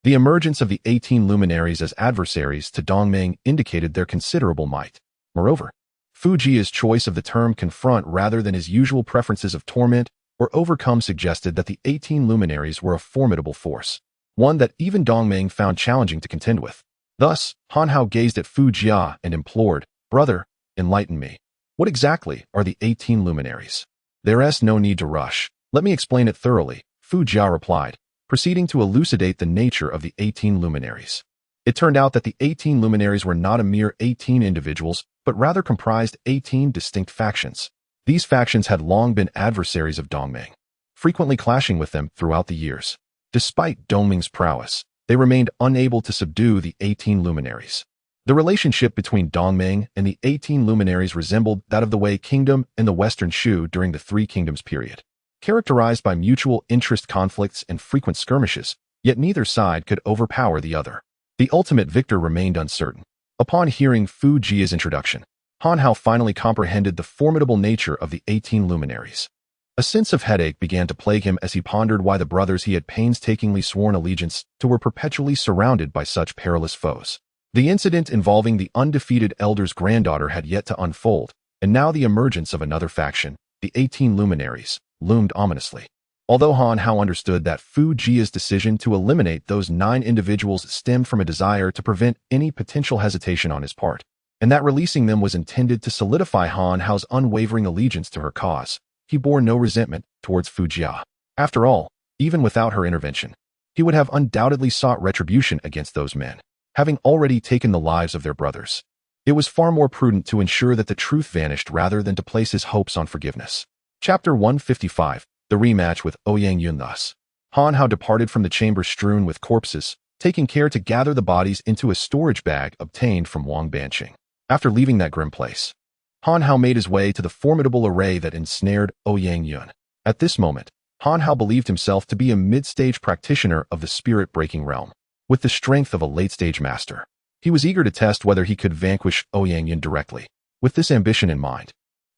The emergence of the 18 luminaries as adversaries to Dongming indicated their considerable might. Moreover, Fu Jia's choice of the term confront rather than his usual preferences of torment or overcome suggested that the 18 luminaries were a formidable force, one that even Dongming found challenging to contend with. Thus, Han Hao gazed at Fu Jia and implored, "Brother, enlighten me. What exactly are the 18 luminaries?" "There's no need to rush. Let me explain it thoroughly," Fu Jia replied, proceeding to elucidate the nature of the 18 luminaries. It turned out that the 18 luminaries were not a mere 18 individuals, but rather comprised 18 distinct factions. These factions had long been adversaries of Dongming, frequently clashing with them throughout the years. Despite Dongming's prowess, they remained unable to subdue the 18 luminaries. The relationship between Dongming and the 18 luminaries resembled that of the Wei Kingdom and the Western Shu during the Three Kingdoms period, characterized by mutual interest conflicts and frequent skirmishes, yet neither side could overpower the other. The ultimate victor remained uncertain. Upon hearing Fu Jia's introduction, Han Hao finally comprehended the formidable nature of the 18 luminaries. A sense of headache began to plague him as he pondered why the brothers he had painstakingly sworn allegiance to were perpetually surrounded by such perilous foes. The incident involving the undefeated elder's granddaughter had yet to unfold, and now the emergence of another faction, the 18 luminaries, loomed ominously. Although Han Hao understood that Fu Jia's decision to eliminate those 9 individuals stemmed from a desire to prevent any potential hesitation on his part, and that releasing them was intended to solidify Han Hao's unwavering allegiance to her cause, he bore no resentment towards Fu Jia. After all, even without her intervention, he would have undoubtedly sought retribution against those men, having already taken the lives of their brothers. It was far more prudent to ensure that the truth vanished rather than to place his hopes on forgiveness. Chapter 155, The Rematch with Ouyang Yun. Thus, Han Hao departed from the chamber strewn with corpses, taking care to gather the bodies into a storage bag obtained from Wang Banqing. After leaving that grim place, Han Hao made his way to the formidable array that ensnared Ouyang Yun. At this moment, Han Hao believed himself to be a mid-stage practitioner of the spirit-breaking realm, with the strength of a late-stage master. He was eager to test whether he could vanquish Ouyang Yun directly. With this ambition in mind,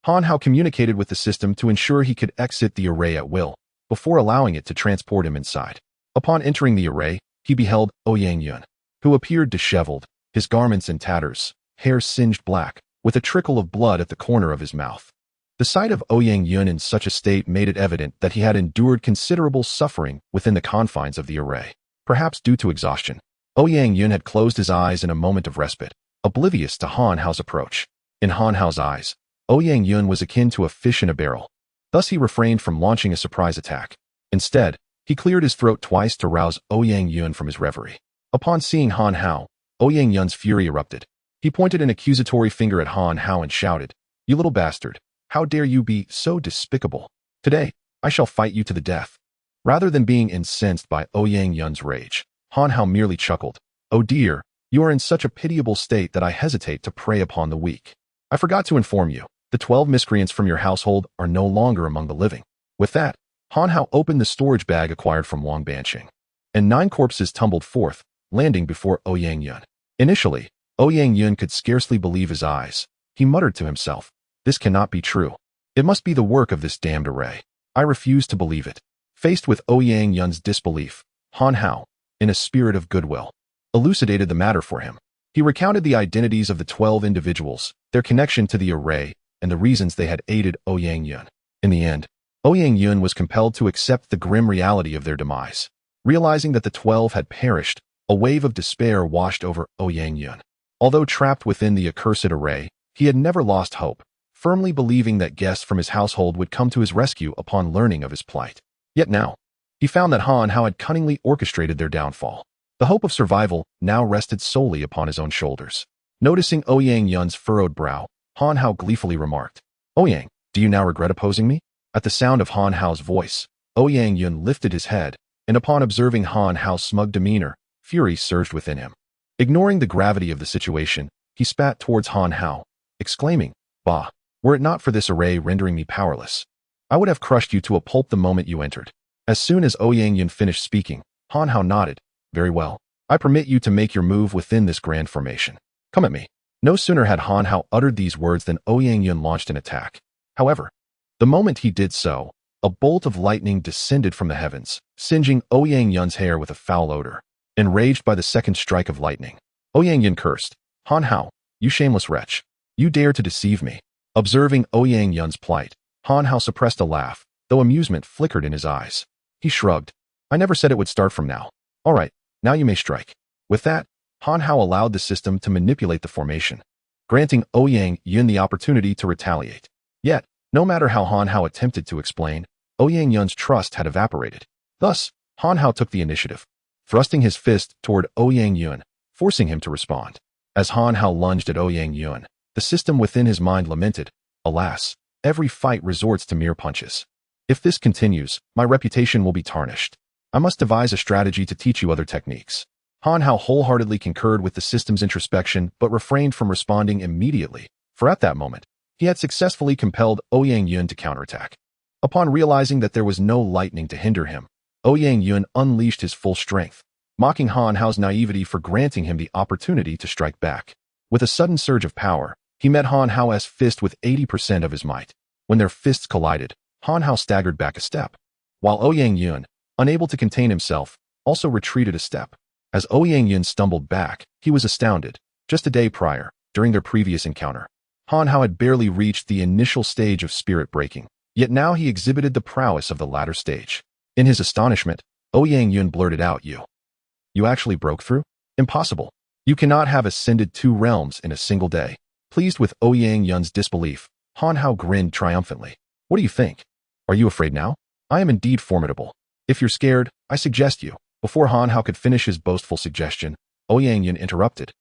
Han Hao communicated with the system to ensure he could exit the array at will, before allowing it to transport him inside. Upon entering the array, he beheld Ouyang Yun, who appeared disheveled, his garments in tatters, hair singed black, with a trickle of blood at the corner of his mouth. The sight of Ouyang Yun in such a state made it evident that he had endured considerable suffering within the confines of the array. Perhaps due to exhaustion, Ouyang Yun had closed his eyes in a moment of respite, oblivious to Han Hao's approach. In Han Hao's eyes, Ouyang Yun was akin to a fish in a barrel. Thus he refrained from launching a surprise attack. Instead, he cleared his throat twice to rouse Ouyang Yun from his reverie. Upon seeing Han Hao, Ouyang Yun's fury erupted. He pointed an accusatory finger at Han Hao and shouted, "You little bastard, how dare you be so despicable? Today, I shall fight you to the death." Rather than being incensed by Ouyang Yun's rage, Han Hao merely chuckled. "Oh dear, you are in such a pitiable state that I hesitate to prey upon the weak. I forgot to inform you, the 12 miscreants from your household are no longer among the living." With that, Han Hao opened the storage bag acquired from Wang Banqing, and 9 corpses tumbled forth, landing before Ouyang Yun. Initially, Ouyang Yun could scarcely believe his eyes. He muttered to himself, "This cannot be true. It must be the work of this damned array. I refuse to believe it." Faced with Ouyang Yun's disbelief, Han Hao, in a spirit of goodwill, elucidated the matter for him. He recounted the identities of the 12 individuals, their connection to the array, and the reasons they had aided Ouyang Yun. In the end, Ouyang Yun was compelled to accept the grim reality of their demise. Realizing that the 12 had perished, a wave of despair washed over Ouyang Yun. Although trapped within the accursed array, he had never lost hope, firmly believing that guests from his household would come to his rescue upon learning of his plight. Yet now, he found that Han Hao had cunningly orchestrated their downfall. The hope of survival now rested solely upon his own shoulders. Noticing Ouyang Yun's furrowed brow, Han Hao gleefully remarked, "Ouyang, do you now regret opposing me?" At the sound of Han Hao's voice, Ouyang Yun lifted his head, and upon observing Han Hao's smug demeanor, fury surged within him. Ignoring the gravity of the situation, he spat towards Han Hao, exclaiming, "Bah, were it not for this array rendering me powerless, I would have crushed you to a pulp the moment you entered." As soon as Ouyang Yun finished speaking, Han Hao nodded. "Very well. I permit you to make your move within this grand formation. Come at me." No sooner had Han Hao uttered these words than Ouyang Yun launched an attack. However, the moment he did so, a bolt of lightning descended from the heavens, singeing Ouyang Yun's hair with a foul odor. Enraged by the second strike of lightning, Ouyang Yun cursed, "Han Hao, you shameless wretch. You dare to deceive me." Observing Ouyang Yun's plight, Han Hao suppressed a laugh, though amusement flickered in his eyes. He shrugged. "I never said it would start from now. All right, now you may strike." With that, Han Hao allowed the system to manipulate the formation, granting Ouyang Yun the opportunity to retaliate. Yet, no matter how Han Hao attempted to explain, Ouyang Yun's trust had evaporated. Thus, Han Hao took the initiative, thrusting his fist toward Ouyang Yun, forcing him to respond. As Han Hao lunged at Ouyang Yun, the system within his mind lamented, "Alas, every fight resorts to mere punches. If this continues, my reputation will be tarnished. I must devise a strategy to teach you other techniques." Han Hao wholeheartedly concurred with the system's introspection but refrained from responding immediately, for at that moment, he had successfully compelled Ouyang Yun to counterattack. Upon realizing that there was no lightning to hinder him, Ouyang Yun unleashed his full strength, mocking Han Hao's naivety for granting him the opportunity to strike back. With a sudden surge of power, he met Han Hao's fist with 80% of his might. When their fists collided, Han Hao staggered back a step, while Ouyang Yun, unable to contain himself, also retreated a step. As Ouyang Yun stumbled back, he was astounded. Just a day prior, during their previous encounter, Han Hao had barely reached the initial stage of spirit breaking, yet now he exhibited the prowess of the latter stage. In his astonishment, Ouyang Yun blurted out, You actually broke through? Impossible. You cannot have ascended 2 realms in a single day." Pleased with Ouyang Yun's disbelief, Han Hao grinned triumphantly. "What do you think? Are you afraid now? I am indeed formidable. If you're scared, I suggest you." Before Han Hao could finish his boastful suggestion, Ouyang Yun interrupted.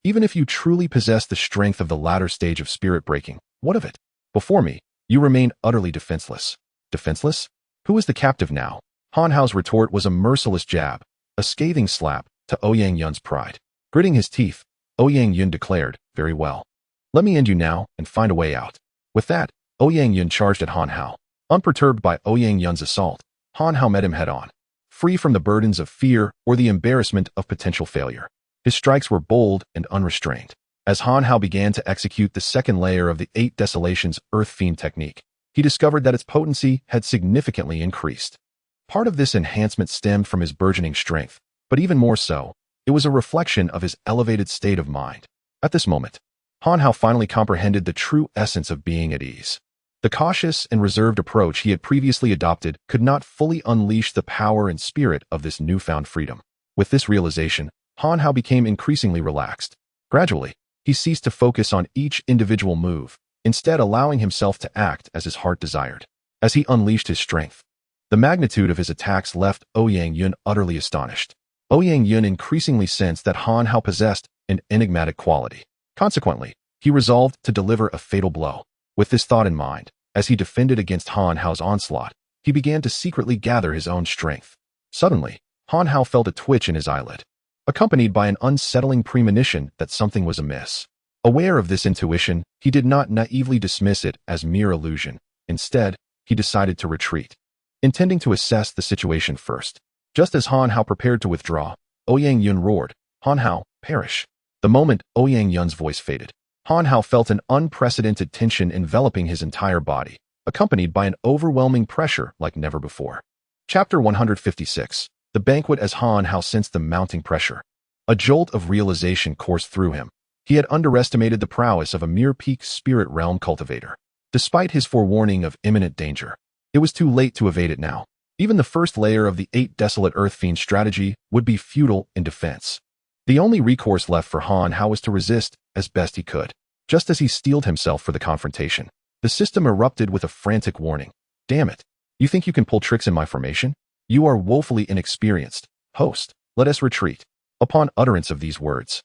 Even if you truly possess the strength of the latter stage of spirit breaking, what of it? Before me, you remain utterly defenseless." "Defenseless? Who is the captive now?" Han Hao's retort was a merciless jab, a scathing slap to Ouyang Yun's pride. Gritting his teeth, Ouyang Yun declared, "Very well. Let me end you now and find a way out." With that, Ouyang Yun charged at Han Hao. Unperturbed by Ouyang Yun's assault, Han Hao met him head-on, free from the burdens of fear or the embarrassment of potential failure. His strikes were bold and unrestrained. As Han Hao began to execute the second layer of the 8 Desolations Earth Fiend technique, he discovered that its potency had significantly increased. Part of this enhancement stemmed from his burgeoning strength, but even more so, it was a reflection of his elevated state of mind. At this moment, Han Hao finally comprehended the true essence of being at ease. The cautious and reserved approach he had previously adopted could not fully unleash the power and spirit of this newfound freedom. With this realization, Han Hao became increasingly relaxed. Gradually, he ceased to focus on each individual move, instead allowing himself to act as his heart desired. As he unleashed his strength, the magnitude of his attacks left Ouyang Yun utterly astonished. Ouyang Yun increasingly sensed that Han Hao possessed an enigmatic quality. Consequently, he resolved to deliver a fatal blow. With this thought in mind, as he defended against Han Hao's onslaught, he began to secretly gather his own strength. Suddenly, Han Hao felt a twitch in his eyelid, accompanied by an unsettling premonition that something was amiss. Aware of this intuition, he did not naively dismiss it as mere illusion. Instead, he decided to retreat, intending to assess the situation first. Just as Han Hao prepared to withdraw, Ouyang Yun roared, "Han Hao, perish!" The moment Ouyang Yun's voice faded, Han Hao felt an unprecedented tension enveloping his entire body, accompanied by an overwhelming pressure like never before. Chapter 156. The Banquet. As Han Hao sensed the mounting pressure, a jolt of realization coursed through him. He had underestimated the prowess of a mere peak spirit realm cultivator. Despite his forewarning of imminent danger, it was too late to evade it now. Even the first layer of the 8 Desolate Earth Fiend strategy would be futile in defense. The only recourse left for Han Hao was to resist as best he could. Just as he steeled himself for the confrontation, the system erupted with a frantic warning. "Damn it! You think you can pull tricks in my formation? You are woefully inexperienced. Host, let us retreat." Upon utterance of these words,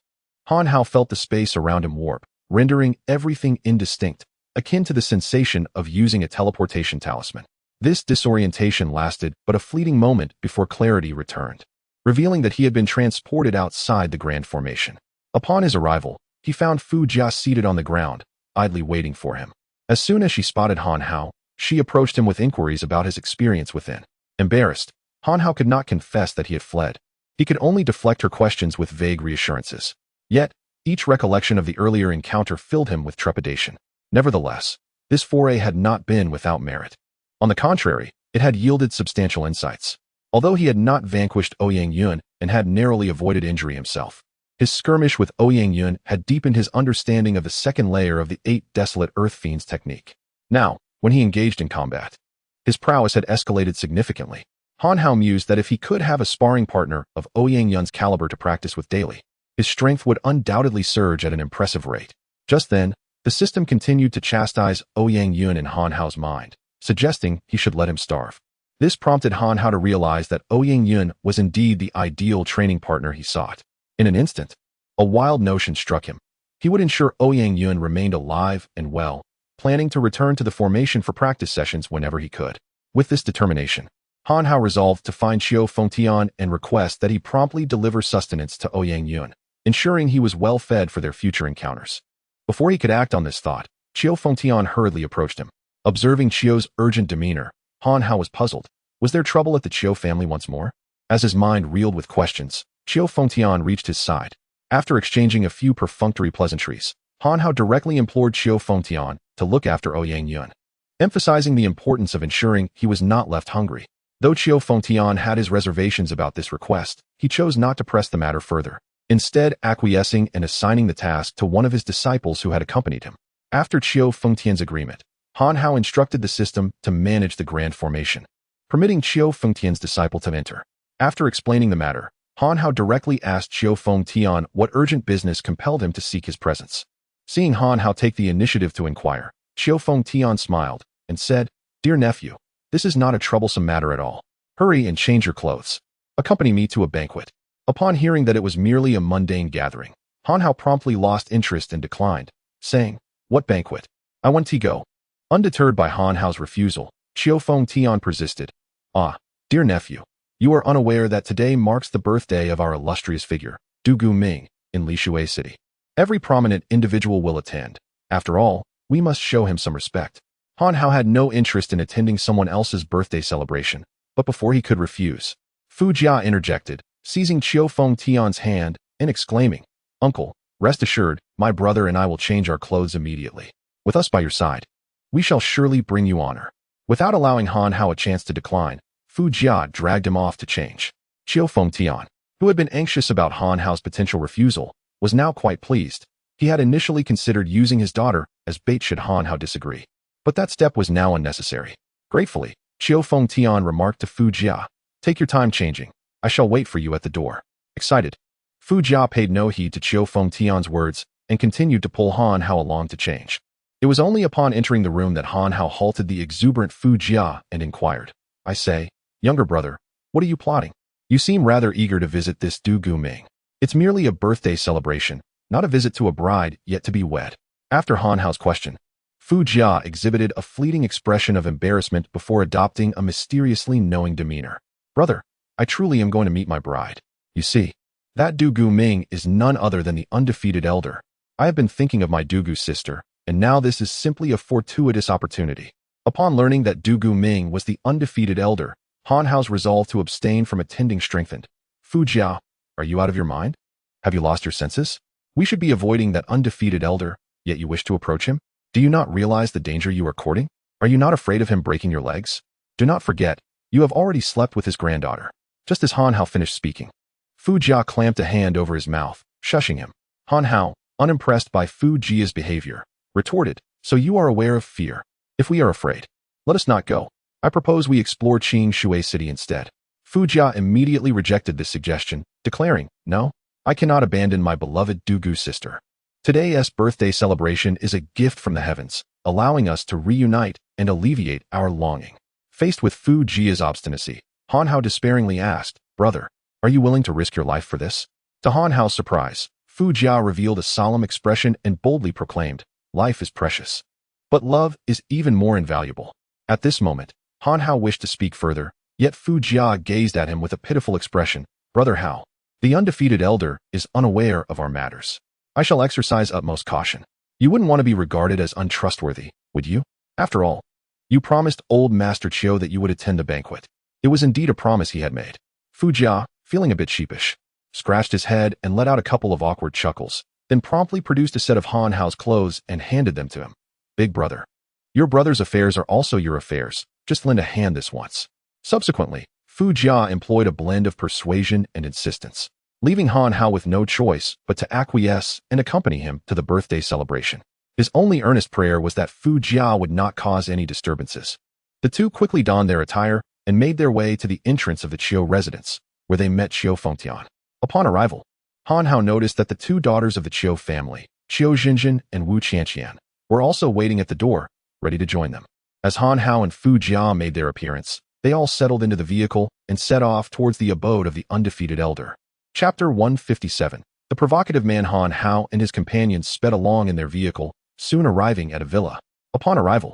Han Hao felt the space around him warp, rendering everything indistinct, akin to the sensation of using a teleportation talisman. This disorientation lasted but a fleeting moment before clarity returned, revealing that he had been transported outside the Grand Formation. Upon his arrival, he found Fu Jia seated on the ground, idly waiting for him. As soon as she spotted Han Hao, she approached him with inquiries about his experience within. Embarrassed, Han Hao could not confess that he had fled. He could only deflect her questions with vague reassurances. Yet, each recollection of the earlier encounter filled him with trepidation. Nevertheless, this foray had not been without merit. On the contrary, it had yielded substantial insights. Although he had not vanquished Ouyang Yun and had narrowly avoided injury himself, his skirmish with Ouyang Yun had deepened his understanding of the second layer of the 8 Desolate Earth Fiends technique. Now, when he engaged in combat, his prowess had escalated significantly. Han Hao mused that if he could have a sparring partner of Ouyang Yun's caliber to practice with daily, his strength would undoubtedly surge at an impressive rate. Just then, the system continued to chastise Ouyang Yun in Han Hao's mind, suggesting he should let him starve. This prompted Han Hao to realize that Ouyang Yun was indeed the ideal training partner he sought. In an instant, a wild notion struck him. He would ensure Ouyang Yun remained alive and well, planning to return to the formation for practice sessions whenever he could. With this determination, Han Hao resolved to find Feng Yutian and request that he promptly deliver sustenance to Ouyang Yun, ensuring he was well fed for their future encounters. Before he could act on this thought, Feng Yutian hurriedly approached him. Observing Chio's urgent demeanor, Han Hao was puzzled. Was there trouble at the Chio family once more? As his mind reeled with questions, Qiu Fengtian reached his side. After exchanging a few perfunctory pleasantries, Han Hao directly implored Qiu Fengtian to look after Ouyang Yun, emphasizing the importance of ensuring he was not left hungry. Though Qiu Fengtian had his reservations about this request, he chose not to press the matter further, instead acquiescing and assigning the task to one of his disciples who had accompanied him. After Qiu Fengtian's agreement, Han Hao instructed the system to manage the grand formation, permitting Qiu Fengtian's disciple to enter. After explaining the matter, Han Hao directly asked Qiu Fengtian what urgent business compelled him to seek his presence. Seeing Han Hao take the initiative to inquire, Qiu Fengtian smiled and said, "Dear nephew, this is not a troublesome matter at all. Hurry and change your clothes. Accompany me to a banquet." Upon hearing that it was merely a mundane gathering, Han Hao promptly lost interest and declined, saying, "What banquet? I want to go." Undeterred by Han Hao's refusal, Qiu Fengtian persisted, "Ah, dear nephew, you are unaware that today marks the birthday of our illustrious figure, Du Ming, in Lishui City. Every prominent individual will attend. After all, we must show him some respect." Han Hao had no interest in attending someone else's birthday celebration, but before he could refuse, Fu Jia interjected, seizing Qiu Fengtian's hand and exclaiming, "Uncle, rest assured, my brother and I will change our clothes immediately. With us by your side, we shall surely bring you honor." Without allowing Han Hao a chance to decline, Fu Jia dragged him off to change. Qiu Fengtian, who had been anxious about Han Hao's potential refusal, was now quite pleased. He had initially considered using his daughter as bait should Han Hao disagree, but that step was now unnecessary. Gratefully, Qiu Fengtian remarked to Fu Jia, "Take your time changing. I shall wait for you at the door." Excited, Fu Jia paid no heed to Qiu Fengtian's words and continued to pull Han Hao along to change. It was only upon entering the room that Han Hao halted the exuberant Fu Jia and inquired, "I say, younger brother, what are you plotting? You seem rather eager to visit this Du Ming. It's merely a birthday celebration, not a visit to a bride yet to be wed." After Han Hao's question, Fu Jia exhibited a fleeting expression of embarrassment before adopting a mysteriously knowing demeanor. "Brother, I truly am going to meet my bride. You see, that Du Ming is none other than the undefeated elder. I have been thinking of my Dugu sister, and now this is simply a fortuitous opportunity." Upon learning that Du Ming was the undefeated elder, Han Hao's resolve to abstain from attending strengthened. "Fu Jia, are you out of your mind? Have you lost your senses? We should be avoiding that undefeated elder, yet you wish to approach him? Do you not realize the danger you are courting? Are you not afraid of him breaking your legs? Do not forget, you have already slept with his granddaughter." Just as Han Hao finished speaking, Fu Jia clamped a hand over his mouth, shushing him. Han Hao, unimpressed by Fu Jia's behavior, retorted, "So you are aware of fear. If we are afraid, let us not go. I propose we explore Qing Shui City instead." Fu Jia immediately rejected this suggestion, declaring, "No, I cannot abandon my beloved Dugu sister. Today's birthday celebration is a gift from the heavens, allowing us to reunite and alleviate our longing." Faced with Fu Jia's obstinacy, Han Hao despairingly asked, "Brother, are you willing to risk your life for this?" To Han Hao's surprise, Fu Jia revealed a solemn expression and boldly proclaimed, "Life is precious, but love is even more invaluable." At this moment, Han Hao wished to speak further, yet Fu Jia gazed at him with a pitiful expression. "Brother Hao, the undefeated elder is unaware of our matters. I shall exercise utmost caution. You wouldn't want to be regarded as untrustworthy, would you? After all, you promised old Master Qiu that you would attend the banquet." It was indeed a promise he had made. Fu Jia, feeling a bit sheepish, scratched his head and let out a couple of awkward chuckles, then promptly produced a set of Han Hao's clothes and handed them to him. "Big brother, your brother's affairs are also your affairs. Just lend a hand this once." Subsequently, Fu Jia employed a blend of persuasion and insistence, leaving Han Hao with no choice but to acquiesce and accompany him to the birthday celebration. His only earnest prayer was that Fu Jia would not cause any disturbances. The two quickly donned their attire and made their way to the entrance of the Qiu residence, where they met Qiu Fengtian. Upon arrival, Han Hao noticed that the two daughters of the Qiu family, Qiu Xinjin and Wu Qianqian, were also waiting at the door, ready to join them. As Han Hao and Fu Jia made their appearance, they all settled into the vehicle and set off towards the abode of the undefeated elder. Chapter 157. The provocative man Han Hao and his companions sped along in their vehicle, soon arriving at a villa. Upon arrival,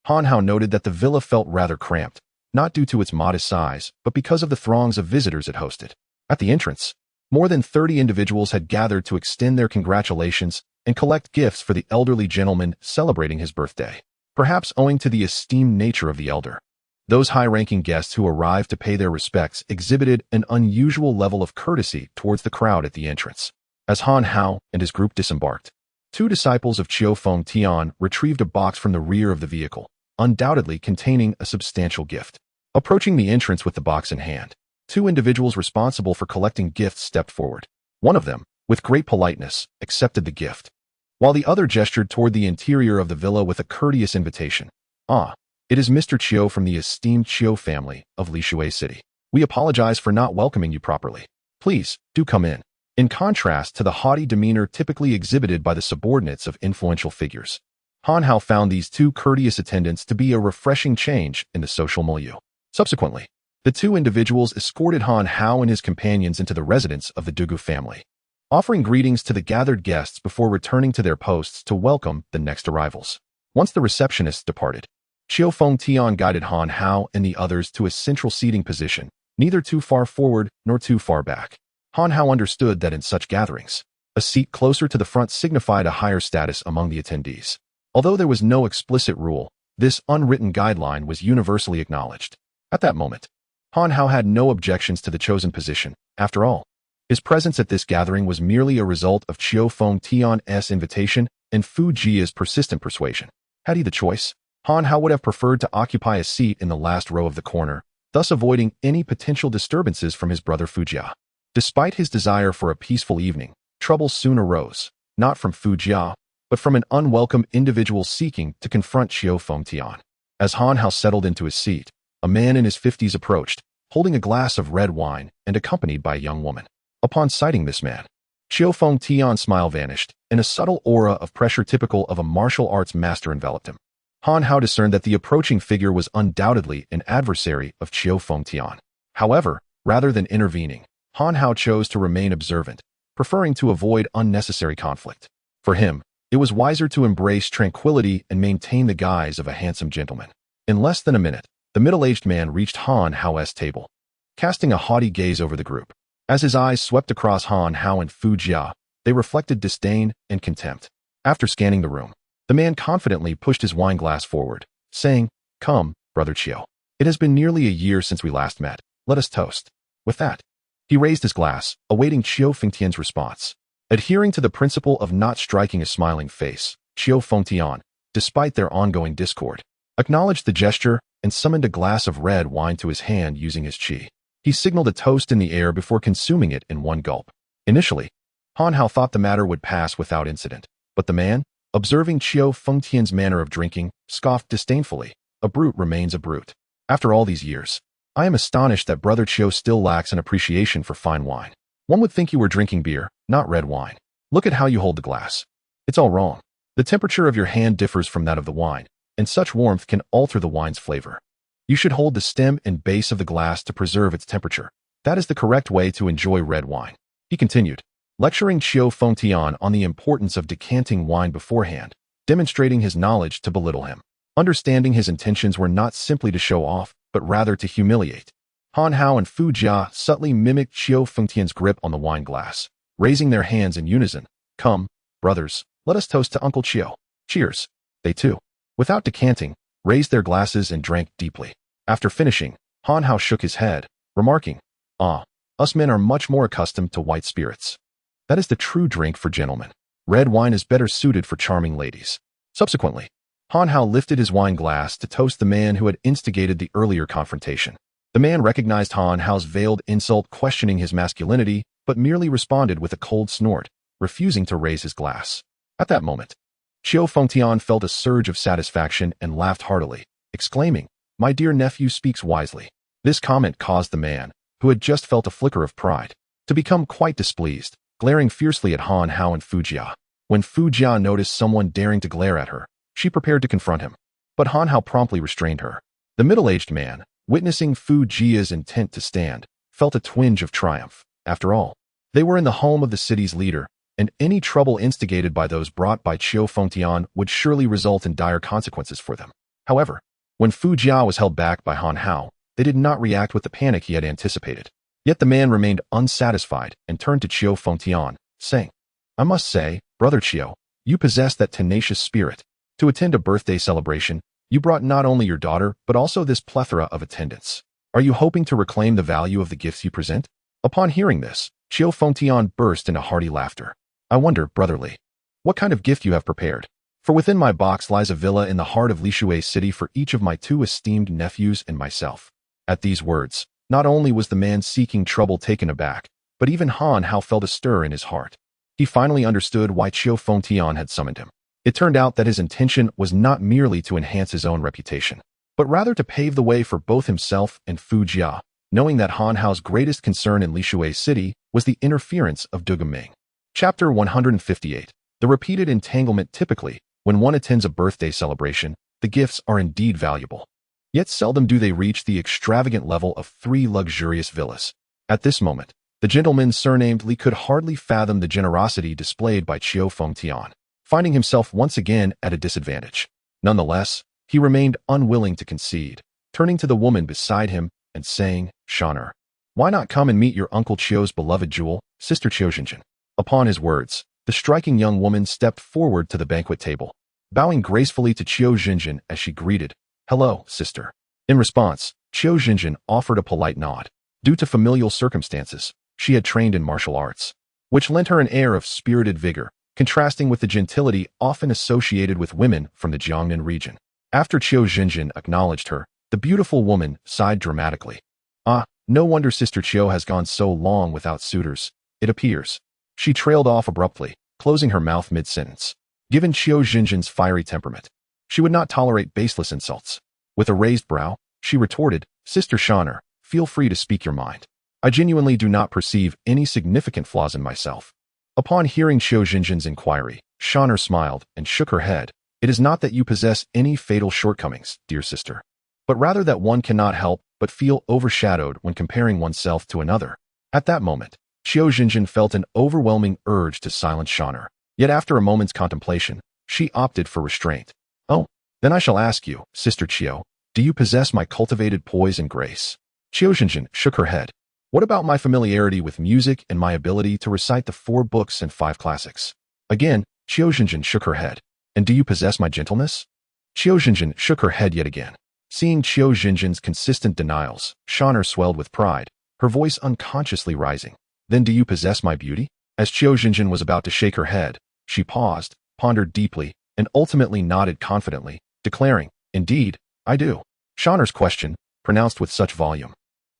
Han Hao noted that the villa felt rather cramped, not due to its modest size, but because of the throngs of visitors it hosted. At the entrance, more than 30 individuals had gathered to extend their congratulations and collect gifts for the elderly gentleman celebrating his birthday. Perhaps owing to the esteemed nature of the elder, Those high-ranking guests who arrived to pay their respects exhibited an unusual level of courtesy towards the crowd at the entrance. As Han Hao and his group disembarked, two disciples of Feng Yutian retrieved a box from the rear of the vehicle, undoubtedly containing a substantial gift. Approaching the entrance with the box in hand, two individuals responsible for collecting gifts stepped forward. One of them, with great politeness, accepted the gift, while the other gestured toward the interior of the villa with a courteous invitation. It is Mr. Chiu from the esteemed Chiu family of Lishui City. We apologize for not welcoming you properly. Please, do come in. In contrast to the haughty demeanor typically exhibited by the subordinates of influential figures, Han Hao found these two courteous attendants to be a refreshing change in the social milieu. Subsequently, the two individuals escorted Han Hao and his companions into the residence of the Dugu family, offering greetings to the gathered guests before returning to their posts to welcome the next arrivals. Once the receptionists departed, Feng Yutian guided Han Hao and the others to a central seating position, neither too far forward nor too far back. Han Hao understood that in such gatherings, a seat closer to the front signified a higher status among the attendees. Although there was no explicit rule, this unwritten guideline was universally acknowledged. At that moment, Han Hao had no objections to the chosen position. After all, his presence at this gathering was merely a result of Feng Yutian's invitation and Fu Jia's persistent persuasion. Had he the choice, Han Hao would have preferred to occupy a seat in the last row of the corner, thus avoiding any potential disturbances from his brother Fu Jia. Despite his desire for a peaceful evening, trouble soon arose, not from Fu Jia, but from an unwelcome individual seeking to confront Feng Yutian. As Han Hao settled into his seat, a man in his 50s approached, holding a glass of red wine and accompanied by a young woman. Upon sighting this man, Feng Yutian's smile vanished, and a subtle aura of pressure typical of a martial arts master enveloped him. Han Hao discerned that the approaching figure was undoubtedly an adversary of Feng Yutian. However, rather than intervening, Han Hao chose to remain observant, preferring to avoid unnecessary conflict. For him, it was wiser to embrace tranquility and maintain the guise of a handsome gentleman. In less than a minute, the middle-aged man reached Han Hao's table, casting a haughty gaze over the group. As his eyes swept across Han Hao and Fu Jia, they reflected disdain and contempt. After scanning the room, the man confidently pushed his wine glass forward, saying, "Come, Brother Chiu. It has been nearly a year since we last met. Let us toast." With that, he raised his glass, awaiting Feng Yutian's response. Adhering to the principle of not striking a smiling face, Feng Yutian, despite their ongoing discord, acknowledged the gesture and summoned a glass of red wine to his hand using his qi. He signaled a toast in the air before consuming it in one gulp. Initially, Han Hao thought the matter would pass without incident, but the man, observing Feng Yutian's manner of drinking, scoffed disdainfully. A brute remains a brute. After all these years, I am astonished that Brother Chiu still lacks an appreciation for fine wine. One would think you were drinking beer, not red wine. Look at how you hold the glass. It's all wrong. The temperature of your hand differs from that of the wine, and such warmth can alter the wine's flavor. You should hold the stem and base of the glass to preserve its temperature. That is the correct way to enjoy red wine. He continued, lecturing Feng Yutian on the importance of decanting wine beforehand, demonstrating his knowledge to belittle him. Understanding his intentions were not simply to show off, but rather to humiliate. Han Hao and Fu Jia subtly mimicked Feng Yutian's grip on the wine glass, raising their hands in unison. "Come, brothers, let us toast to Uncle Chiu. Cheers." They too, without decanting, raised their glasses and drank deeply. After finishing, Han Hao shook his head, remarking, "Us men are much more accustomed to white spirits. That is the true drink for gentlemen. Red wine is better suited for charming ladies." Subsequently, Han Hao lifted his wine glass to toast the man who had instigated the earlier confrontation. The man recognized Han Hao's veiled insult, questioning his masculinity, but merely responded with a cold snort, refusing to raise his glass. At that moment, Feng Yutian felt a surge of satisfaction and laughed heartily, exclaiming, "My dear nephew speaks wisely." This comment caused the man, who had just felt a flicker of pride, to become quite displeased, glaring fiercely at Han Hao and Fu Jia. When Fu Jia noticed someone daring to glare at her, she prepared to confront him, but Han Hao promptly restrained her. The middle-aged man, witnessing Fu Jia's intent to stand, felt a twinge of triumph. After all, they were in the home of the city's leader, and any trouble instigated by those brought by Feng Yutian would surely result in dire consequences for them. However, when Fu Jia was held back by Han Hao, they did not react with the panic he had anticipated. Yet the man remained unsatisfied and turned to Feng Yutian, saying, "I must say, Brother Chiu, you possess that tenacious spirit. To attend a birthday celebration, You brought not only your daughter, but also this plethora of attendants. Are you hoping to reclaim the value of the gifts you present? Upon hearing this, Feng Yutian burst into hearty laughter. I wonder, brotherly, what kind of gift you have prepared? For within my box lies a villa in the heart of Lishui City for each of my 2 esteemed nephews and myself. At these words, not only was the man seeking trouble taken aback, but even Han Hao felt a stir in his heart. He finally understood why Feng Yutian had summoned him. It turned out that his intention was not merely to enhance his own reputation, but rather to pave the way for both himself and Fu Jia, knowing that Han Hao's greatest concern in Lishui City was the interference of Dugam Ming. Chapter 158. The repeated entanglement. Typically, when one attends a birthday celebration, the gifts are indeed valuable. Yet seldom do they reach the extravagant level of 3 luxurious villas. At this moment, the gentleman surnamed Li could hardly fathom the generosity displayed by Feng Yutian, finding himself once again at a disadvantage. Nonetheless, he remained unwilling to concede, turning to the woman beside him and saying, "Shaner, why not come and meet your Uncle Chio's beloved jewel, Sister Chio Jinjin?" Upon his words, the striking young woman stepped forward to the banquet table, bowing gracefully to Chio Jinjin as she greeted, "Hello, sister." In response, Chio Jinjin offered a polite nod. Due to familial circumstances, she had trained in martial arts, which lent her an air of spirited vigor, contrasting with the gentility often associated with women from the Jiangnan region. After Chio Jinjin acknowledged her, the beautiful woman sighed dramatically. "Ah, no wonder Sister Chio has gone so long without suitors, it appears." She trailed off abruptly, closing her mouth mid-sentence. Given Chio Jinjin's fiery temperament, she would not tolerate baseless insults. With a raised brow, she retorted, "Sister Shaner, feel free to speak your mind. I genuinely do not perceive any significant flaws in myself." Upon hearing Chio Jinjin's inquiry, Shaner smiled and shook her head. "It is not that you possess any fatal shortcomings, dear sister, but rather that one cannot help but feel overshadowed when comparing oneself to another." At that moment, Chio Jinjin felt an overwhelming urge to silence Shaner. Yet after a moment's contemplation, she opted for restraint. "Oh, then I shall ask you, Sister Chio, do you possess my cultivated poise and grace?" Chio Jinjin shook her head. "What about my familiarity with music and my ability to recite the 4 books and 5 classics?" Again, Chio Jinjin shook her head. "And do you possess my gentleness?" Chio Jinjin shook her head yet again. Seeing Chio Jinjin's consistent denials, Shaner swelled with pride, her voice unconsciously rising. "Then do you possess my beauty?" As Chio Jinjin was about to shake her head, she paused, pondered deeply, and ultimately nodded confidently, declaring, "Indeed, I do." Shaner's question, pronounced with such volume,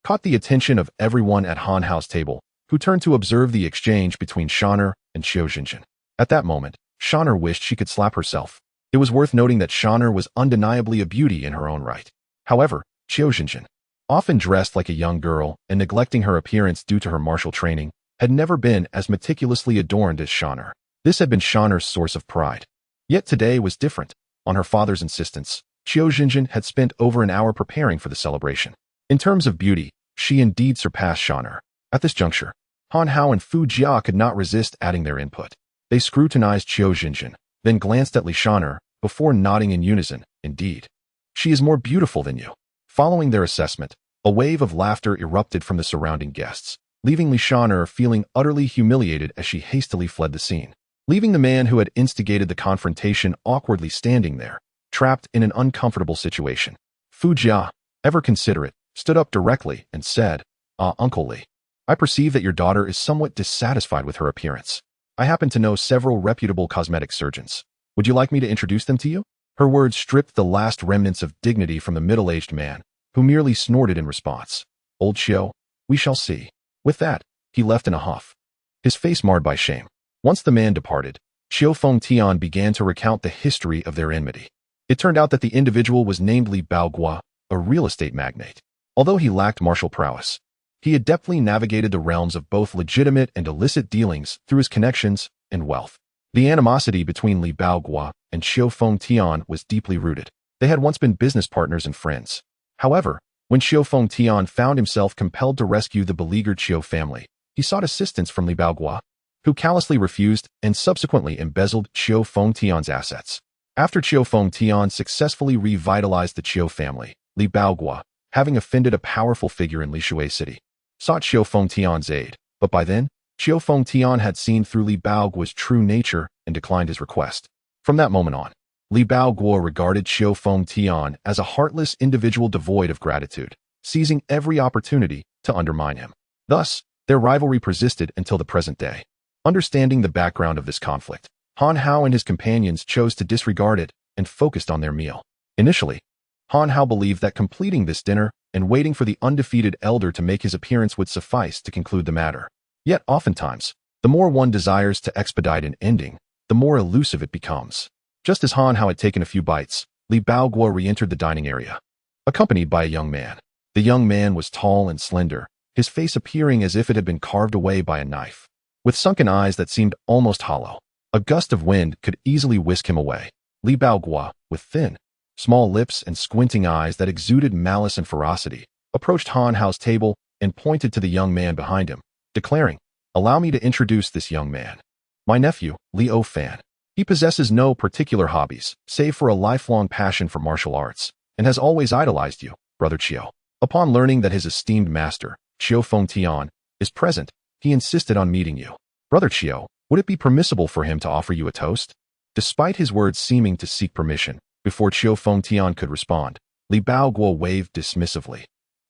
caught the attention of everyone at Han Hao's table, who turned to observe the exchange between Shaner and Chio Jinjin. At that moment, Shaner wished she could slap herself. It was worth noting that Shaner was undeniably a beauty in her own right. However, Chio Jinjin, often dressed like a young girl and neglecting her appearance due to her martial training, had never been as meticulously adorned as Shaner. This had been Shaner's source of pride. Yet today was different. On her father's insistence, Chio Jinjin had spent over an hour preparing for the celebration. In terms of beauty, she indeed surpassed Shaner. At this juncture, Han Hao and Fu Jia could not resist adding their input. They scrutinized Chio Jinjin, then glanced at Li Shaner, before nodding in unison, "Indeed. She is more beautiful than you." Following their assessment, a wave of laughter erupted from the surrounding guests, leaving Li Shaner feeling utterly humiliated as she hastily fled the scene, leaving the man who had instigated the confrontation awkwardly standing there, trapped in an uncomfortable situation. Fu Jia, ever considerate, stood up directly and said, Uncle Li, I perceive that your daughter is somewhat dissatisfied with her appearance. I happen to know several reputable cosmetic surgeons. Would you like me to introduce them to you?" Her words stripped the last remnants of dignity from the middle-aged man, who merely snorted in response. "Old Chio, we shall see." With that, he left in a huff, his face marred by shame. Once the man departed, Feng Yutian began to recount the history of their enmity. It turned out that the individual was named Li Baogua, a real estate magnate. Although he lacked martial prowess, he adeptly navigated the realms of both legitimate and illicit dealings through his connections and wealth. The animosity between Li Baogua and Feng Yutian was deeply rooted. They had once been business partners and friends. However, when Feng Yutian found himself compelled to rescue the beleaguered Chiu family, he sought assistance from Li Baogua, who callously refused and subsequently embezzled Feng Yutian's assets. After Feng Yutian successfully revitalized the Chiu family, Li Baogua, having offended a powerful figure in Lishui City, sought Feng Yutian's aid, but by then, Feng Yutian had seen through Li Baogua's true nature and declined his request. From that moment on, Li Baoguo regarded Feng Yutian as a heartless individual devoid of gratitude, seizing every opportunity to undermine him. Thus, their rivalry persisted until the present day. Understanding the background of this conflict, Han Hao and his companions chose to disregard it and focused on their meal. Initially, Han Hao believed that completing this dinner and waiting for the undefeated elder to make his appearance would suffice to conclude the matter. Yet oftentimes, the more one desires to expedite an ending, the more elusive it becomes. Just as Han Hao had taken a few bites, Li Baoguo re-entered the dining area, accompanied by a young man. The young man was tall and slender, his face appearing as if it had been carved away by a knife. With sunken eyes that seemed almost hollow, a gust of wind could easily whisk him away. Li Baoguo, with thin, small lips and squinting eyes that exuded malice and ferocity, approached Han Hao's table and pointed to the young man behind him, declaring, "Allow me to introduce this young man. My nephew, Liu Fan. He possesses no particular hobbies, save for a lifelong passion for martial arts, and has always idolized you, Brother Chiu." Upon learning that his esteemed master, Feng Yutian, is present, he insisted on meeting you. Brother Chiu, would it be permissible for him to offer you a toast? Despite his words seeming to seek permission, before Feng Yutian could respond, Li Baoguo waved dismissively.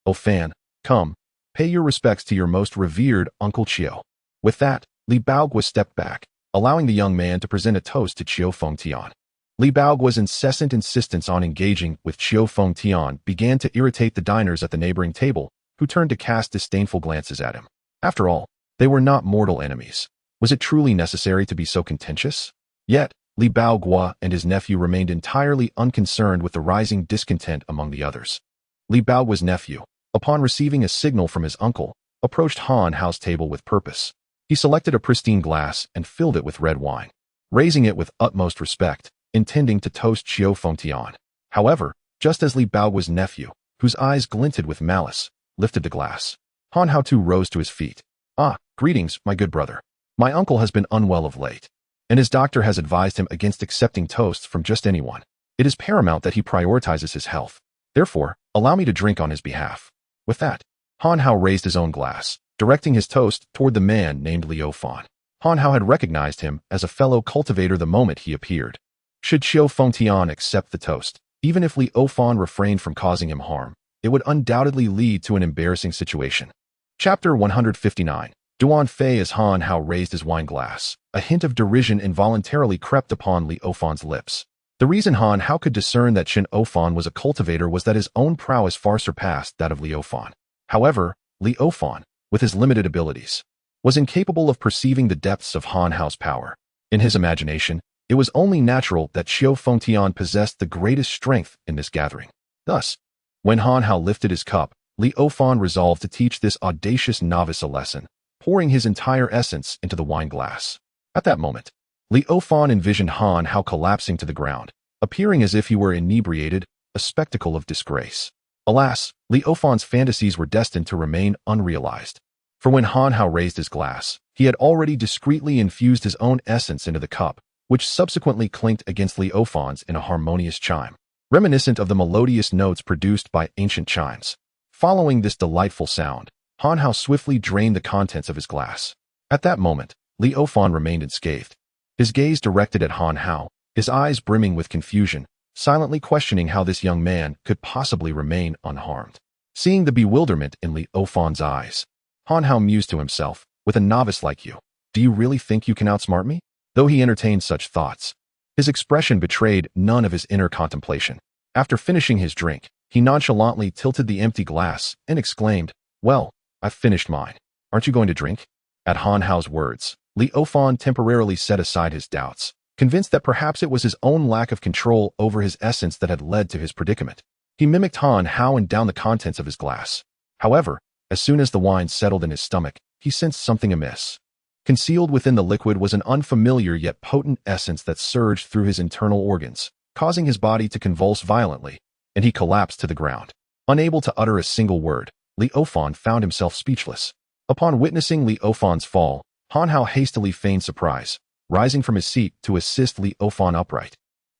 "Oh Fan, come, pay your respects to your most revered Uncle Chiu." With that, Li Baoguo stepped back, allowing the young man to present a toast to Feng Yutian. Li Baoguo's incessant insistence on engaging with Feng Yutian began to irritate the diners at the neighboring table, who turned to cast disdainful glances at him. After all, they were not mortal enemies. Was it truly necessary to be so contentious? Yet, Li Baoguo and his nephew remained entirely unconcerned with the rising discontent among the others. Li Baoguo's nephew, upon receiving a signal from his uncle, approached Han Hao's table with purpose. He selected a pristine glass and filled it with red wine, raising it with utmost respect, intending to toast Feng Yutian. However, just as Li Baoguo's nephew, whose eyes glinted with malice, lifted the glass, Han Hao too rose to his feet. "Ah, greetings, my good brother. My uncle has been unwell of late, and his doctor has advised him against accepting toasts from just anyone. It is paramount that he prioritizes his health. Therefore, allow me to drink on his behalf." With that, Han Hao raised his own glass, directing his toast toward the man named Liu Fan. Han Hao had recognized him as a fellow cultivator the moment he appeared. Should Feng Yutian accept the toast, even if Liu Fan refrained from causing him harm, it would undoubtedly lead to an embarrassing situation. Chapter 159. Duan Fei. As Han Hao raised his wine glass, a hint of derision involuntarily crept upon Liu Fan's lips. The reason Han Hao could discern that Liu Fan was a cultivator was that his own prowess far surpassed that of Liu Fan. However, Liu Fan, with his limited abilities, was incapable of perceiving the depths of Han Hao's power. In his imagination, it was only natural that Feng Yutian possessed the greatest strength in this gathering. Thus, when Han Hao lifted his cup, Liu Fan resolved to teach this audacious novice a lesson, pouring his entire essence into the wine glass. At that moment, Liu Fan envisioned Han Hao collapsing to the ground, appearing as if he were inebriated, a spectacle of disgrace. Alas, Liu Fan's fantasies were destined to remain unrealized. For when Han Hao raised his glass, he had already discreetly infused his own essence into the cup, which subsequently clinked against Liu Fan's in a harmonious chime, reminiscent of the melodious notes produced by ancient chimes. Following this delightful sound, Han Hao swiftly drained the contents of his glass. At that moment, Liu Fan remained unscathed. His gaze directed at Han Hao, his eyes brimming with confusion, silently questioning how this young man could possibly remain unharmed. Seeing the bewilderment in Liu Fan's eyes, Han Hao mused to himself, "With a novice like you, do you really think you can outsmart me?" Though he entertained such thoughts, his expression betrayed none of his inner contemplation. After finishing his drink, he nonchalantly tilted the empty glass and exclaimed, "Well, I've finished mine. Aren't you going to drink?" At Han Hao's words, Liu Fan temporarily set aside his doubts, convinced that perhaps it was his own lack of control over his essence that had led to his predicament. He mimicked Han Hao and downed the contents of his glass. However, as soon as the wine settled in his stomach, he sensed something amiss. Concealed within the liquid was an unfamiliar yet potent essence that surged through his internal organs, causing his body to convulse violently, and he collapsed to the ground. Unable to utter a single word, Liu Fan found himself speechless. Upon witnessing Liu Fan's fall, Han Hao hastily feigned surprise, rising from his seat to assist Liu Fan upright.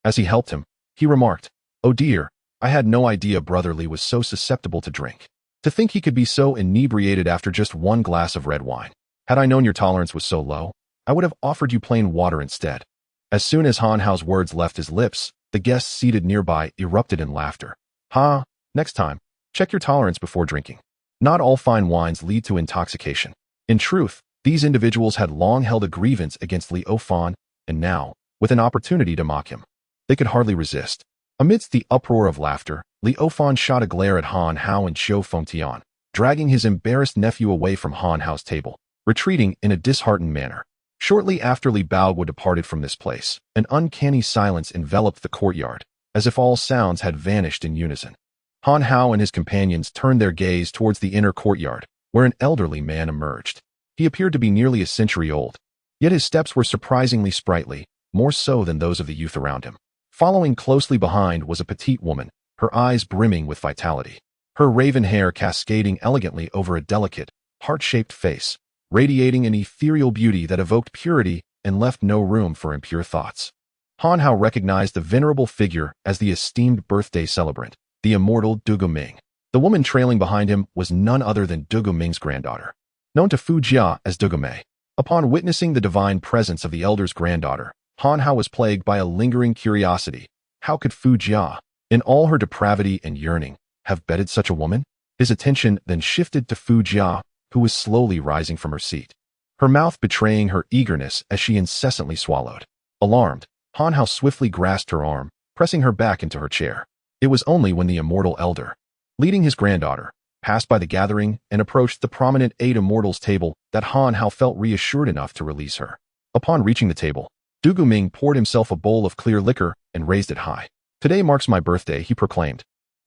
As he helped him, he remarked, "Oh dear, I had no idea Brother Li was so susceptible to drink. To think he could be so inebriated after just one glass of red wine. Had I known your tolerance was so low, I would have offered you plain water instead." As soon as Han Hao's words left his lips, The guests seated nearby erupted in laughter. Ha! Next time, check your tolerance before drinking. Not all fine wines lead to intoxication. In truth, these individuals had long held a grievance against Li Fan, and now, with an opportunity to mock him, they could hardly resist. Amidst the uproar of laughter, Li Fan shot a glare at Han Hao and Qiu Fengtian, dragging his embarrassed nephew away from Han Hao's table, retreating in a disheartened manner. Shortly after Li Baoguo departed from this place, an uncanny silence enveloped the courtyard, as if all sounds had vanished in unison. Han Hao and his companions turned their gaze towards the inner courtyard, where an elderly man emerged. He appeared to be nearly a century old, yet his steps were surprisingly sprightly, more so than those of the youth around him. Following closely behind was a petite woman, her eyes brimming with vitality, her raven hair cascading elegantly over a delicate, heart-shaped face, radiating an ethereal beauty that evoked purity and left no room for impure thoughts. Han Hao recognized the venerable figure as the esteemed birthday celebrant, the immortal Du Ming. The woman trailing behind him was none other than Du Ming's granddaughter, known to Fu Jia as Du Mei. Upon witnessing the divine presence of the elder's granddaughter, Han Hao was plagued by a lingering curiosity. How could Fu Jia, in all her depravity and yearning, have bedded such a woman? His attention then shifted to Fu Jia, who was slowly rising from her seat, her mouth betraying her eagerness as she incessantly swallowed. Alarmed, Han Hao swiftly grasped her arm, pressing her back into her chair. It was only when the immortal elder, leading his granddaughter, passed by the gathering and approached the prominent 8 immortals table that Han Hao felt reassured enough to release her. Upon reaching the table, Du Ming poured himself a bowl of clear liquor and raised it high. Today marks my birthday, he proclaimed,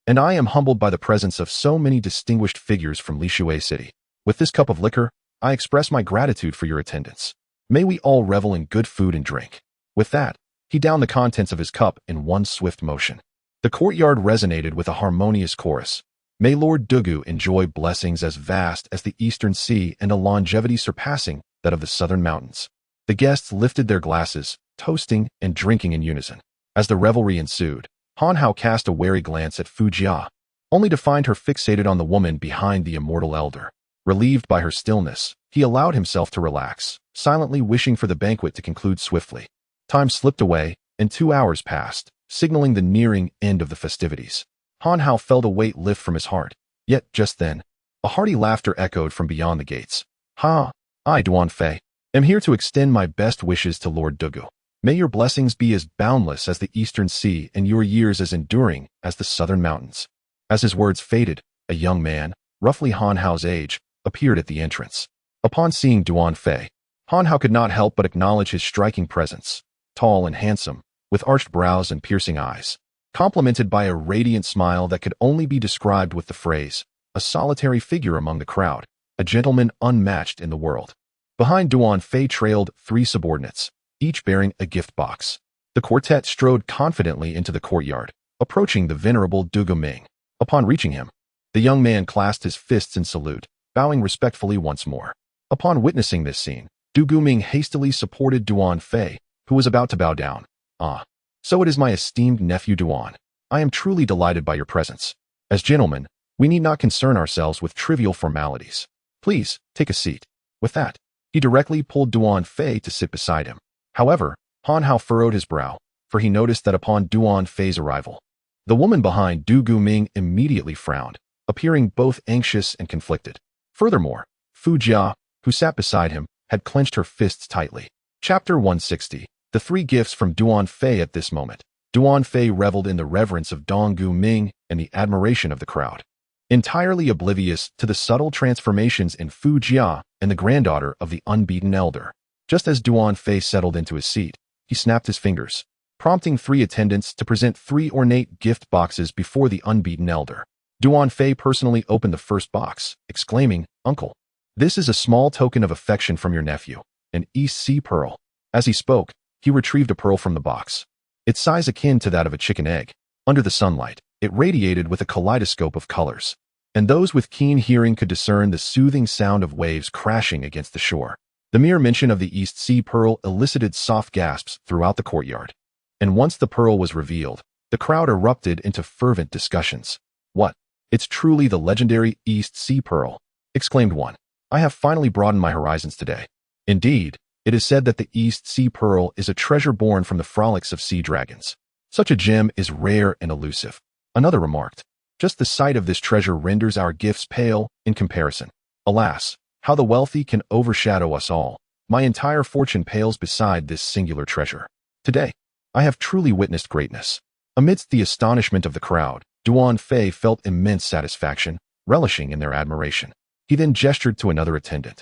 and I am humbled by the presence of so many distinguished figures from Lishui City. With this cup of liquor, I express my gratitude for your attendance. May we all revel in good food and drink. With that, he downed the contents of his cup in one swift motion. The courtyard resonated with a harmonious chorus. May Lord Dugu enjoy blessings as vast as the eastern sea and a longevity surpassing that of the southern mountains. The guests lifted their glasses, toasting and drinking in unison. As the revelry ensued, Han Hao cast a wary glance at Fu Jia, only to find her fixated on the woman behind the immortal elder. Relieved by her stillness, he allowed himself to relax, silently wishing for the banquet to conclude swiftly. Time slipped away, and 2 hours passed, signaling the nearing end of the festivities. Han Hao felt a weight lift from his heart, yet just then, a hearty laughter echoed from beyond the gates. Ha! I, Duan Fei, am here to extend my best wishes to Lord Dugu. May your blessings be as boundless as the eastern sea and your years as enduring as the southern mountains. As his words faded, a young man, roughly Han Hao's age, appeared at the entrance. Upon seeing Duan Fei, Han Hao could not help but acknowledge his striking presence, tall and handsome, with arched brows and piercing eyes, complemented by a radiant smile that could only be described with the phrase, a solitary figure among the crowd, a gentleman unmatched in the world. Behind Duan Fei trailed 3 subordinates, each bearing a gift box. The quartet strode confidently into the courtyard, approaching the venerable Du Ming. Upon reaching him, the young man clasped his fists in salute, bowing respectfully once more. Upon witnessing this scene, Du Ming hastily supported Duan Fei, who was about to bow down. Ah, so it is my esteemed nephew Duan. I am truly delighted by your presence. As gentlemen, we need not concern ourselves with trivial formalities. Please, take a seat. With that, he directly pulled Duan Fei to sit beside him. However, Han Hao furrowed his brow, for he noticed that upon Duan Fei's arrival, the woman behind Du Ming immediately frowned, appearing both anxious and conflicted. Furthermore, Fu Jia, who sat beside him, had clenched her fists tightly. Chapter 160. The 3 gifts from Duan Fei. At this moment, Duan Fei reveled in the reverence of Dong Gu Ming and the admiration of the crowd, entirely oblivious to the subtle transformations in Fu Jia and the granddaughter of the unbeaten elder. Just as Duan Fei settled into his seat, he snapped his fingers, prompting 3 attendants to present 3 ornate gift boxes before the unbeaten elder. Duan Fei personally opened the first box, exclaiming, "Uncle, this is a small token of affection from your nephew, an East Sea pearl." As he spoke, he retrieved a pearl from the box. Its size akin to that of a chicken egg. Under the sunlight, it radiated with a kaleidoscope of colors, and those with keen hearing could discern the soothing sound of waves crashing against the shore. The mere mention of the East Sea pearl elicited soft gasps throughout the courtyard, and once the pearl was revealed, the crowd erupted into fervent discussions. "What? It's truly the legendary East Sea pearl," exclaimed one. "I have finally broadened my horizons today. Indeed, it is said that the East Sea pearl is a treasure born from the frolics of sea dragons. Such a gem is rare and elusive. Another remarked. Just the sight of this treasure renders our gifts pale in comparison. Alas, how the wealthy can overshadow us all. My entire fortune pales beside this singular treasure. Today, I have truly witnessed greatness. Amidst the astonishment of the crowd, Duan Fei felt immense satisfaction, relishing in their admiration. He then gestured to another attendant,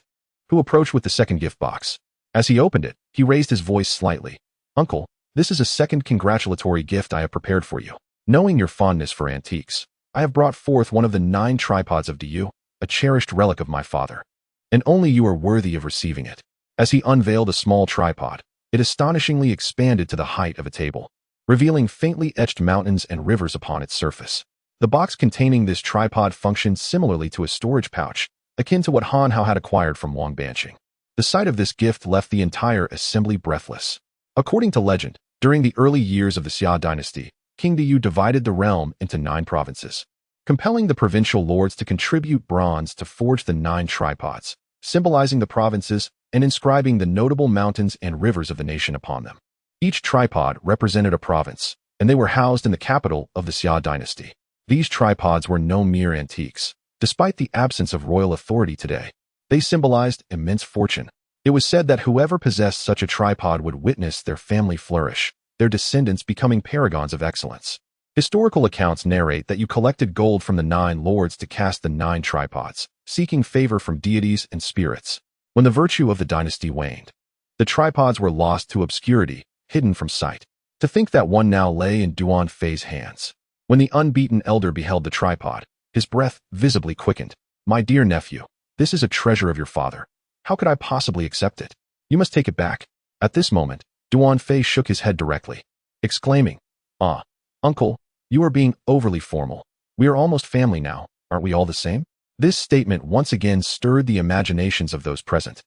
who approached with the second gift box. As he opened it, he raised his voice slightly. Uncle, this is a second congratulatory gift I have prepared for you. Knowing your fondness for antiques, I have brought forth one of the 9 tripods of Du, a cherished relic of my father. And only you are worthy of receiving it. As he unveiled a small tripod, it astonishingly expanded to the height of a table, revealing faintly etched mountains and rivers upon its surface. The box containing this tripod functioned similarly to a storage pouch, akin to what Han Hao had acquired from Wang Banqing. The sight of this gift left the entire assembly breathless. According to legend, during the early years of the Xia dynasty, King Du divided the realm into 9 provinces, compelling the provincial lords to contribute bronze to forge the 9 tripods, symbolizing the provinces and inscribing the notable mountains and rivers of the nation upon them. Each tripod represented a province, and they were housed in the capital of the Xia dynasty. These tripods were no mere antiques. Despite the absence of royal authority today, they symbolized immense fortune. It was said that whoever possessed such a tripod would witness their family flourish, their descendants becoming paragons of excellence. Historical accounts narrate that you collected gold from the 9 lords to cast the 9 tripods, seeking favor from deities and spirits. When the virtue of the dynasty waned, the tripods were lost to obscurity, hidden from sight. To think that one now lay in Duan Fei's hands. When the unbeaten elder beheld the tripod, his breath visibly quickened. My dear nephew, this is a treasure of your father. How could I possibly accept it? You must take it back. At this moment, Duan Fei shook his head directly, exclaiming, Ah, uncle, you are being overly formal. We are almost family now, aren't we all the same? This statement once again stirred the imaginations of those present,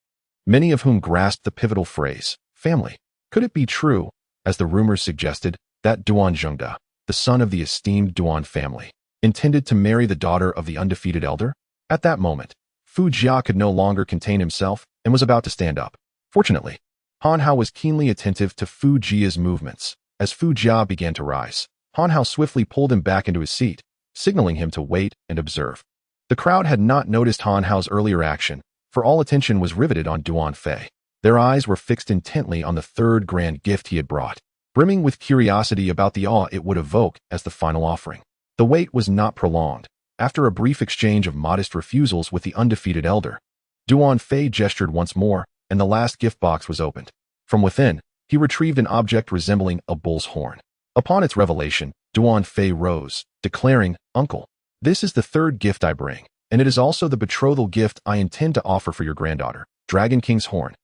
many of whom grasped the pivotal phrase, family. Could it be true, as the rumors suggested, that Duan Zhengde, the son of the esteemed Duan family, intended to marry the daughter of the undefeated elder? At that moment, Fu Jia could no longer contain himself and was about to stand up. Fortunately, Han Hao was keenly attentive to Fu Jia's movements. As Fu Jia began to rise, Han Hao swiftly pulled him back into his seat, signaling him to wait and observe. The crowd had not noticed Han Hao's earlier action, for all attention was riveted on Duan Fei. Their eyes were fixed intently on the 3rd grand gift he had brought, brimming with curiosity about the awe it would evoke as the final offering. The wait was not prolonged. After a brief exchange of modest refusals with the undefeated elder, Duan Fei gestured once more, and the last gift box was opened. From within, he retrieved an object resembling a bull's horn. Upon its revelation, Duan Fei rose, declaring, Uncle, this is the 3rd gift I bring, and it is also the betrothal gift I intend to offer for your granddaughter, Dragon King's horn.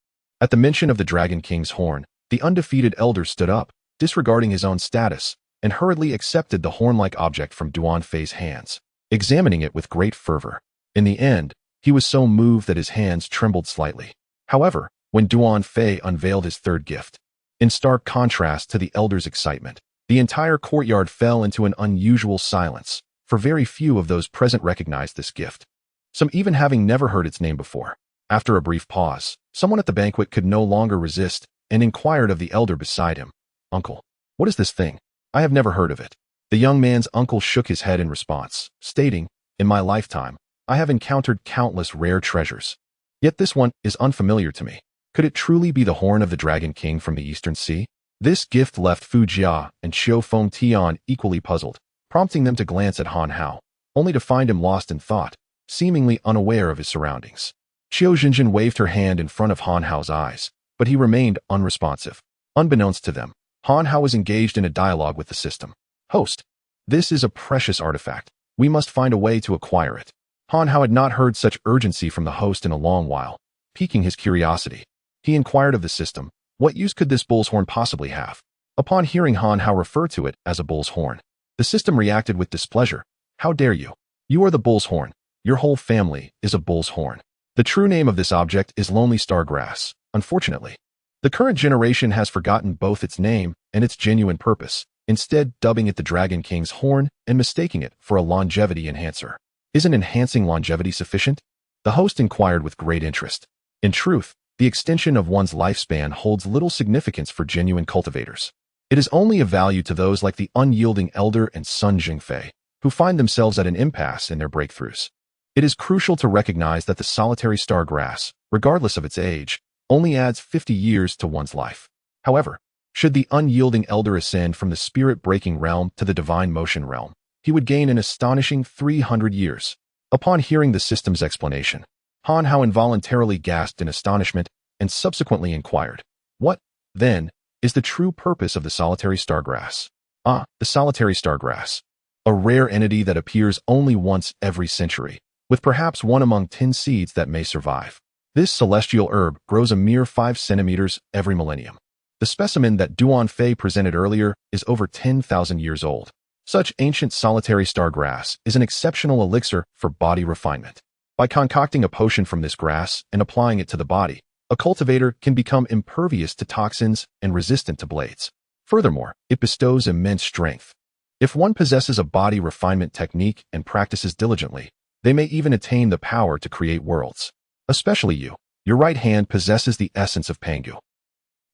At the mention of the Dragon King's horn, the undefeated elder stood up, disregarding his own status, and hurriedly accepted the horn-like object from Duan Fei's hands, examining it with great fervor. In the end, he was so moved that his hands trembled slightly. However, when Duan Fei unveiled his 3rd gift, in stark contrast to the elder's excitement, the entire courtyard fell into an unusual silence, for very few of those present recognized this gift, some even having never heard its name before. After a brief pause, someone at the banquet could no longer resist and inquired of the elder beside him, Uncle, what is this thing? I have never heard of it. The young man's uncle shook his head in response, stating, In my lifetime, I have encountered countless rare treasures. Yet this one is unfamiliar to me. Could it truly be the horn of the Dragon King from the Eastern Sea? This gift left Fu Jia and Xiu Feng Tian equally puzzled, prompting them to glance at Han Hao, only to find him lost in thought, seemingly unaware of his surroundings. Qiu Jinjin waved her hand in front of Han Hao's eyes, but he remained unresponsive. Unbeknownst to them, Han Hao was engaged in a dialogue with the system. Host, this is a precious artifact. We must find a way to acquire it. Han Hao had not heard such urgency from the host in a long while, piquing his curiosity. He inquired of the system, what use could this bull's horn possibly have? Upon hearing Han Hao refer to it as a bull's horn, the system reacted with displeasure. How dare you? You are the bull's horn. Your whole family is a bull's horn. The true name of this object is Lonely Star Grass. Unfortunately, the current generation has forgotten both its name and its genuine purpose, instead dubbing it the Dragon King's horn and mistaking it for a longevity enhancer. Isn't enhancing longevity sufficient? The host inquired with great interest. In truth, the extension of one's lifespan holds little significance for genuine cultivators. It is only of value to those like the unyielding elder and Sun Jingfei, who find themselves at an impasse in their breakthroughs. It is crucial to recognize that the solitary star grass, regardless of its age, only adds 50 years to one's life. However, should the unyielding elder ascend from the spirit-breaking realm to the divine motion realm, he would gain an astonishing 300 years. Upon hearing the system's explanation, Han Hao involuntarily gasped in astonishment and subsequently inquired, "What, then, is the true purpose of the solitary stargrass?" The solitary stargrass. A rare entity that appears only once every century, with perhaps one among 10 seeds that may survive. This celestial herb grows a mere 5 centimeters every millennium. The specimen that Duan Fei presented earlier is over 10,000 years old. Such ancient solitary star grass is an exceptional elixir for body refinement. By concocting a potion from this grass and applying it to the body, a cultivator can become impervious to toxins and resistant to blades. Furthermore, it bestows immense strength. If one possesses a body refinement technique and practices diligently, they may even attain the power to create worlds. Especially you. Your right hand possesses the essence of Pangu.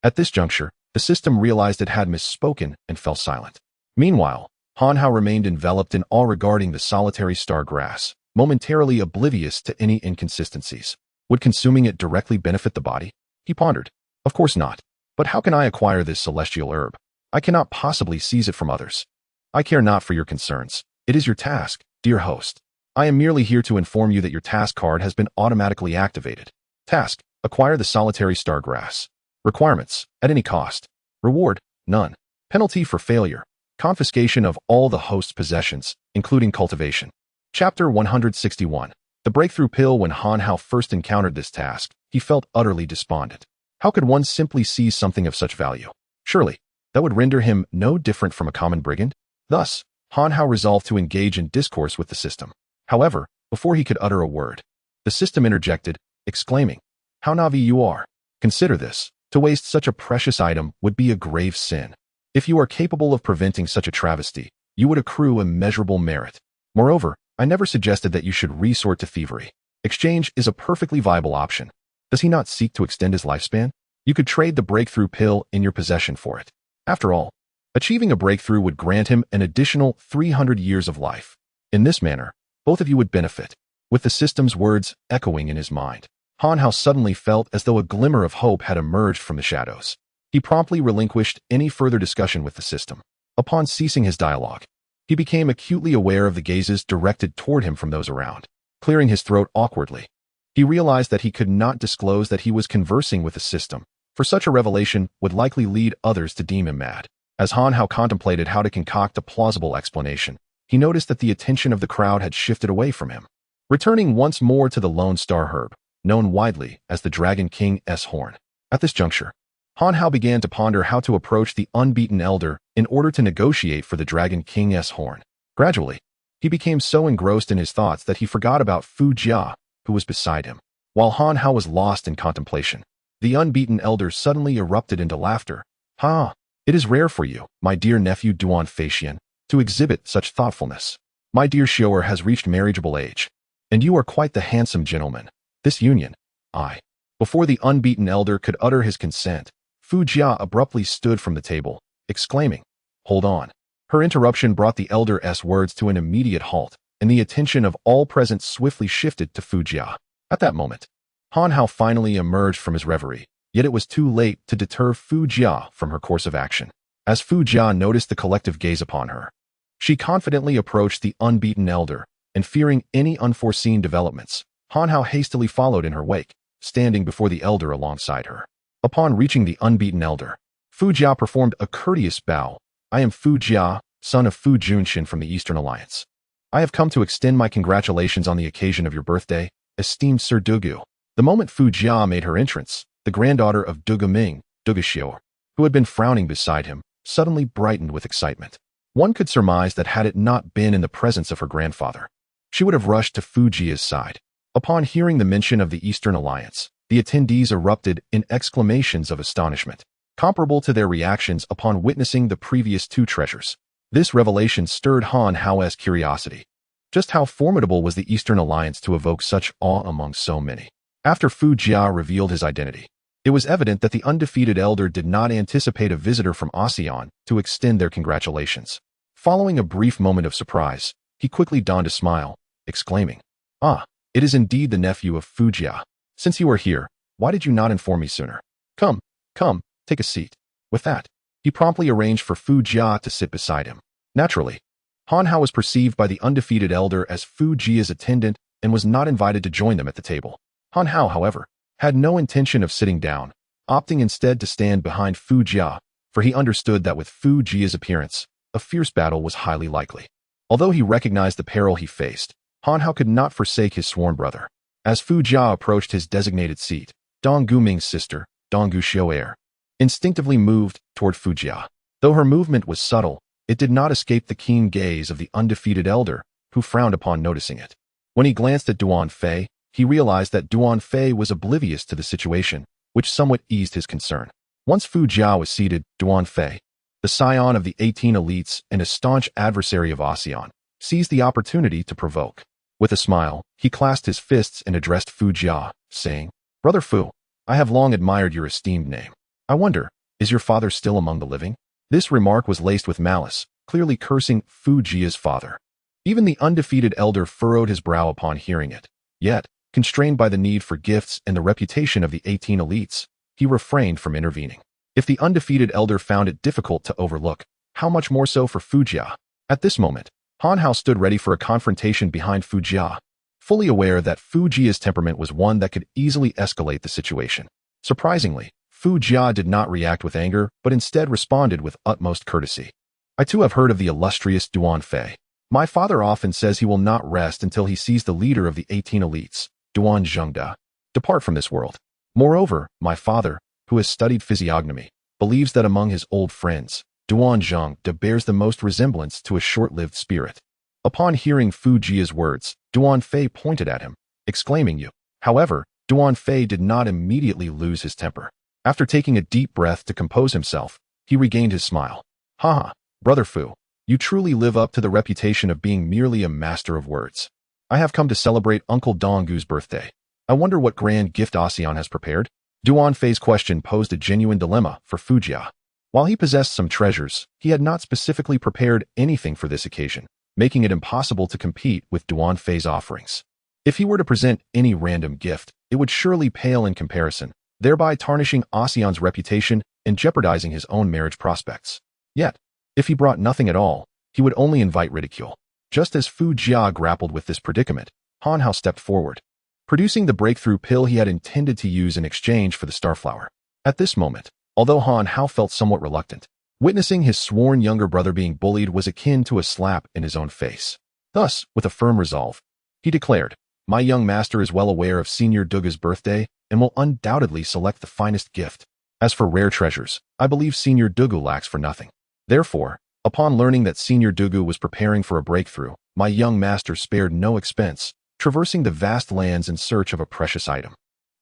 At this juncture, the system realized it had misspoken and fell silent. Meanwhile, Han Hao remained enveloped in awe regarding the solitary star grass, momentarily oblivious to any inconsistencies. Would consuming it directly benefit the body? He pondered. Of course not. But how can I acquire this celestial herb? I cannot possibly seize it from others. I care not for your concerns. It is your task, dear host. I am merely here to inform you that your task card has been automatically activated. Task: acquire the solitary star grass. Requirements: at any cost. Reward: none. Penalty for failure: confiscation of all the host's possessions, including cultivation. Chapter 161. The breakthrough pill. When Han Hao first encountered this task, he felt utterly despondent. How could one simply seize something of such value? Surely, that would render him no different from a common brigand? Thus, Han Hao resolved to engage in discourse with the system. However, before he could utter a word, the system interjected, exclaiming, "How Navi you are! Consider this. To waste such a precious item would be a grave sin. If you are capable of preventing such a travesty, you would accrue immeasurable merit. Moreover, I never suggested that you should resort to thievery. Exchange is a perfectly viable option. Does he not seek to extend his lifespan? You could trade the breakthrough pill in your possession for it. After all, achieving a breakthrough would grant him an additional 300 years of life. In this manner, both of you would benefit." With the system's words echoing in his mind, Han Hao suddenly felt as though a glimmer of hope had emerged from the shadows. He promptly relinquished any further discussion with the system. Upon ceasing his dialogue, he became acutely aware of the gazes directed toward him from those around. Clearing his throat awkwardly, he realized that he could not disclose that he was conversing with the system, for such a revelation would likely lead others to deem him mad. As Han Hao contemplated how to concoct a plausible explanation, he noticed that the attention of the crowd had shifted away from him. Returning once more to the Lone Star herb, known widely as the Dragon King's horn. At this juncture, Han Hao began to ponder how to approach the unbeaten elder in order to negotiate for the Dragon King's horn. Gradually, he became so engrossed in his thoughts that he forgot about Fu Jia, who was beside him. While Han Hao was lost in contemplation, the unbeaten elder suddenly erupted into laughter. "Ha! It is rare for you, my dear nephew Duan Feixian, to exhibit such thoughtfulness. My dear Xiaoer has reached marriageable age, and you are quite the handsome gentleman. This union, Before the unbeaten elder could utter his consent, Fu Jia abruptly stood from the table, exclaiming, "Hold on." Her interruption brought the elder's words to an immediate halt, and the attention of all present swiftly shifted to Fu Jia. At that moment, Han Hao finally emerged from his reverie, yet it was too late to deter Fu Jia from her course of action. As Fu Jia noticed the collective gaze upon her, she confidently approached the unbeaten elder, and fearing any unforeseen developments, Han Hao hastily followed in her wake, standing before the elder alongside her. Upon reaching the unbeaten elder, Fu Jia performed a courteous bow. "I am Fu Jia, son of Fu Junxin from the Eastern Alliance. I have come to extend my congratulations on the occasion of your birthday, esteemed Sir Dugu." The moment Fu Jia made her entrance, the granddaughter of Dugu Ming, Dugu Xiao, who had been frowning beside him, suddenly brightened with excitement. One could surmise that had it not been in the presence of her grandfather, she would have rushed to Fu Jia's side. Upon hearing the mention of the Eastern Alliance, the attendees erupted in exclamations of astonishment, comparable to their reactions upon witnessing the previous two treasures. This revelation stirred Han Hao's curiosity. Just how formidable was the Eastern Alliance to evoke such awe among so many? After Fu Jia revealed his identity, It was evident that the undefeated elder did not anticipate a visitor from ASEAN to extend their congratulations. Following a brief moment of surprise, he quickly donned a smile, exclaiming, "Ah, it is indeed the nephew of Fu Jia. Since you are here, why did you not inform me sooner? Come, take a seat." With that, he promptly arranged for Fu Jia to sit beside him. Naturally, Han Hao was perceived by the undefeated elder as Fu Jia's attendant and was not invited to join them at the table. Han Hao, however, had no intention of sitting down, opting instead to stand behind Fu Jia, for he understood that with Fu Jia's appearance, a fierce battle was highly likely. Although he recognized the peril he faced, Han Hao could not forsake his sworn brother. As Fu Jia approached his designated seat, Dong Guming's sister, Dong Gu Xiu'er, instinctively moved toward Fu Jia. Though her movement was subtle, it did not escape the keen gaze of the undefeated elder, who frowned upon noticing it. When he glanced at Duan Fei, he realized that Duan Fei was oblivious to the situation, which somewhat eased his concern. Once Fu Jia was seated, Duan Fei, the scion of the 18 elites and a staunch adversary of ASEAN, seized the opportunity to provoke. With a smile, he clasped his fists and addressed Fu Jia, saying, "Brother Fu, I have long admired your esteemed name. I wonder, is your father still among the living?" This remark was laced with malice, clearly cursing Fu Jia's father. Even the undefeated elder furrowed his brow upon hearing it. Yet, constrained by the need for gifts and the reputation of the 18 elites, he refrained from intervening. If the undefeated elder found it difficult to overlook, how much more so for Fu Jia? At this moment, Han Hao stood ready for a confrontation behind Fu Jia, fully aware that Fu Jia's temperament was one that could easily escalate the situation. Surprisingly, Fu Jia did not react with anger, but instead responded with utmost courtesy. "I too have heard of the illustrious Duan Fei. My father often says he will not rest until he sees the leader of the 18 elites, Duan Zhengde, depart from this world. Moreover, my father, who has studied physiognomy, believes that among his old friends, Duan Zhengde bears the most resemblance to a short-lived spirit." Upon hearing Fu Jia's words, Duan Fei pointed at him, exclaiming, "You." However, Duan Fei did not immediately lose his temper. After taking a deep breath to compose himself, he regained his smile. "Haha, Brother Fu, you truly live up to the reputation of being merely a master of words. I have come to celebrate Uncle Donggu's birthday. I wonder what grand gift ASEAN has prepared?" Duan Fei's question posed a genuine dilemma for Fu Jia. While he possessed some treasures, he had not specifically prepared anything for this occasion, making it impossible to compete with Duan Fei's offerings. If he were to present any random gift, it would surely pale in comparison, thereby tarnishing ASEAN's reputation and jeopardizing his own marriage prospects. Yet, if he brought nothing at all, he would only invite ridicule. Just as Fu Jia grappled with this predicament, Han Hao stepped forward, producing the breakthrough pill he had intended to use in exchange for the starflower. At this moment, although Han Hao felt somewhat reluctant, witnessing his sworn younger brother being bullied was akin to a slap in his own face. Thus, with a firm resolve, he declared, "My young master is well aware of Senior Duga's birthday and will undoubtedly select the finest gift. As for rare treasures, I believe Senior Dugu lacks for nothing. Therefore, upon learning that Senior Dugu was preparing for a breakthrough, my young master spared no expense, traversing the vast lands in search of a precious item.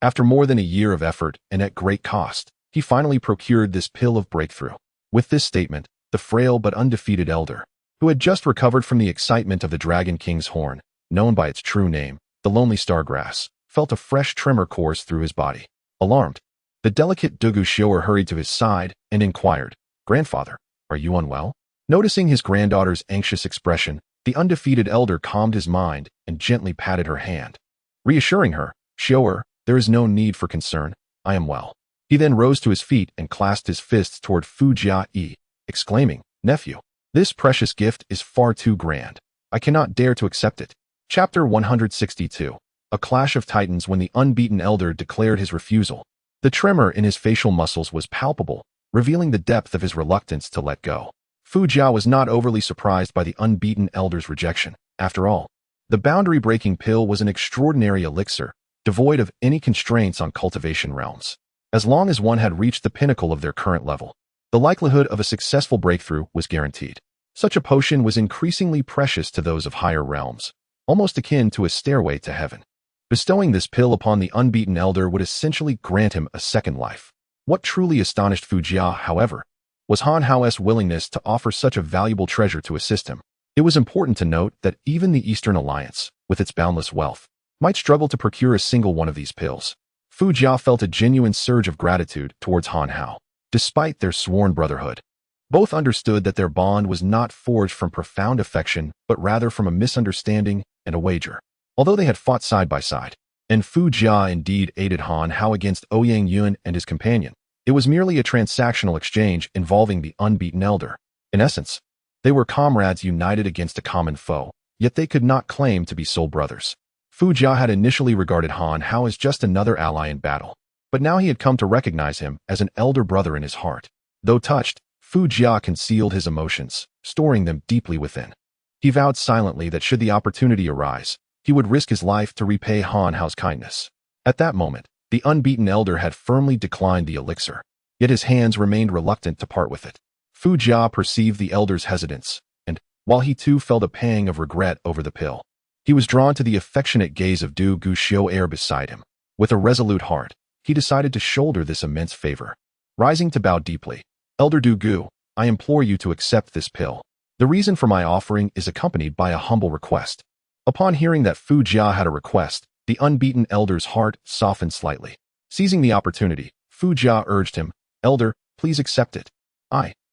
After more than a year of effort and at great cost, he finally procured this pill of breakthrough." With this statement, the frail but undefeated elder, who had just recovered from the excitement of the Dragon King's horn, known by its true name, the lonely stargrass, felt a fresh tremor course through his body. Alarmed, the delicate Dugu Xiu'er hurried to his side and inquired, "Grandfather, are you unwell?" Noticing his granddaughter's anxious expression, the undefeated elder calmed his mind and gently patted her hand, reassuring her, "Xiu'er, there is no need for concern. I am well." He then rose to his feet and clasped his fists toward Fu Jia, exclaiming, "Nephew, this precious gift is far too grand. I cannot dare to accept it." Chapter 162. A clash of titans. When the unbeaten elder declared his refusal, the tremor in his facial muscles was palpable, revealing the depth of his reluctance to let go. Fu Jia was not overly surprised by the unbeaten elder's rejection. After all, the boundary-breaking pill was an extraordinary elixir, devoid of any constraints on cultivation realms. As long as one had reached the pinnacle of their current level, the likelihood of a successful breakthrough was guaranteed. Such a potion was increasingly precious to those of higher realms, almost akin to a stairway to heaven. Bestowing this pill upon the unbeaten elder would essentially grant him a second life. What truly astonished Fu Jia, however, was Han Hao's willingness to offer such a valuable treasure to assist him. It was important to note that even the Eastern Alliance, with its boundless wealth, might struggle to procure a single one of these pills. Fu Jia felt a genuine surge of gratitude towards Han Hao, despite their sworn brotherhood. Both understood that their bond was not forged from profound affection, but rather from a misunderstanding and a wager. Although they had fought side by side, and Fu Jia indeed aided Han Hao against Ouyang Yun and his companion, it was merely a transactional exchange involving the unbeaten elder. In essence, they were comrades united against a common foe, yet they could not claim to be soul brothers. Fu Jia had initially regarded Han Hao as just another ally in battle, but now he had come to recognize him as an elder brother in his heart. Though touched, Fu Jia concealed his emotions, storing them deeply within. He vowed silently that should the opportunity arise, he would risk his life to repay Han Hao's kindness. At that moment, the unbeaten elder had firmly declined the elixir, yet his hands remained reluctant to part with it. Fu Jia perceived the elder's hesitance, and, while he too felt a pang of regret over the pill, he was drawn to the affectionate gaze of Du Gu Xiao beside him. With a resolute heart, he decided to shoulder this immense favor. Rising to bow deeply, "Elder Du Gu, I implore you to accept this pill. The reason for my offering is accompanied by a humble request." Upon hearing that Fu Jia had a request, the unbeaten elder's heart softened slightly. Seizing the opportunity, Fu Jia urged him, "Elder, please accept it."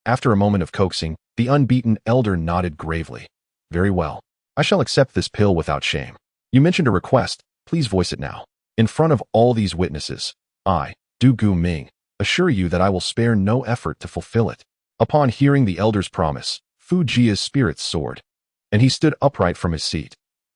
After a moment of coaxing, the unbeaten elder nodded gravely. "Very well. I shall accept this pill without shame. You mentioned a request, please voice it now. In front of all these witnesses, I, Du Gu Ming, assure you that I will spare no effort to fulfill it." Upon hearing the elder's promise, Fu Jia's spirits soared, and he stood upright from his seat.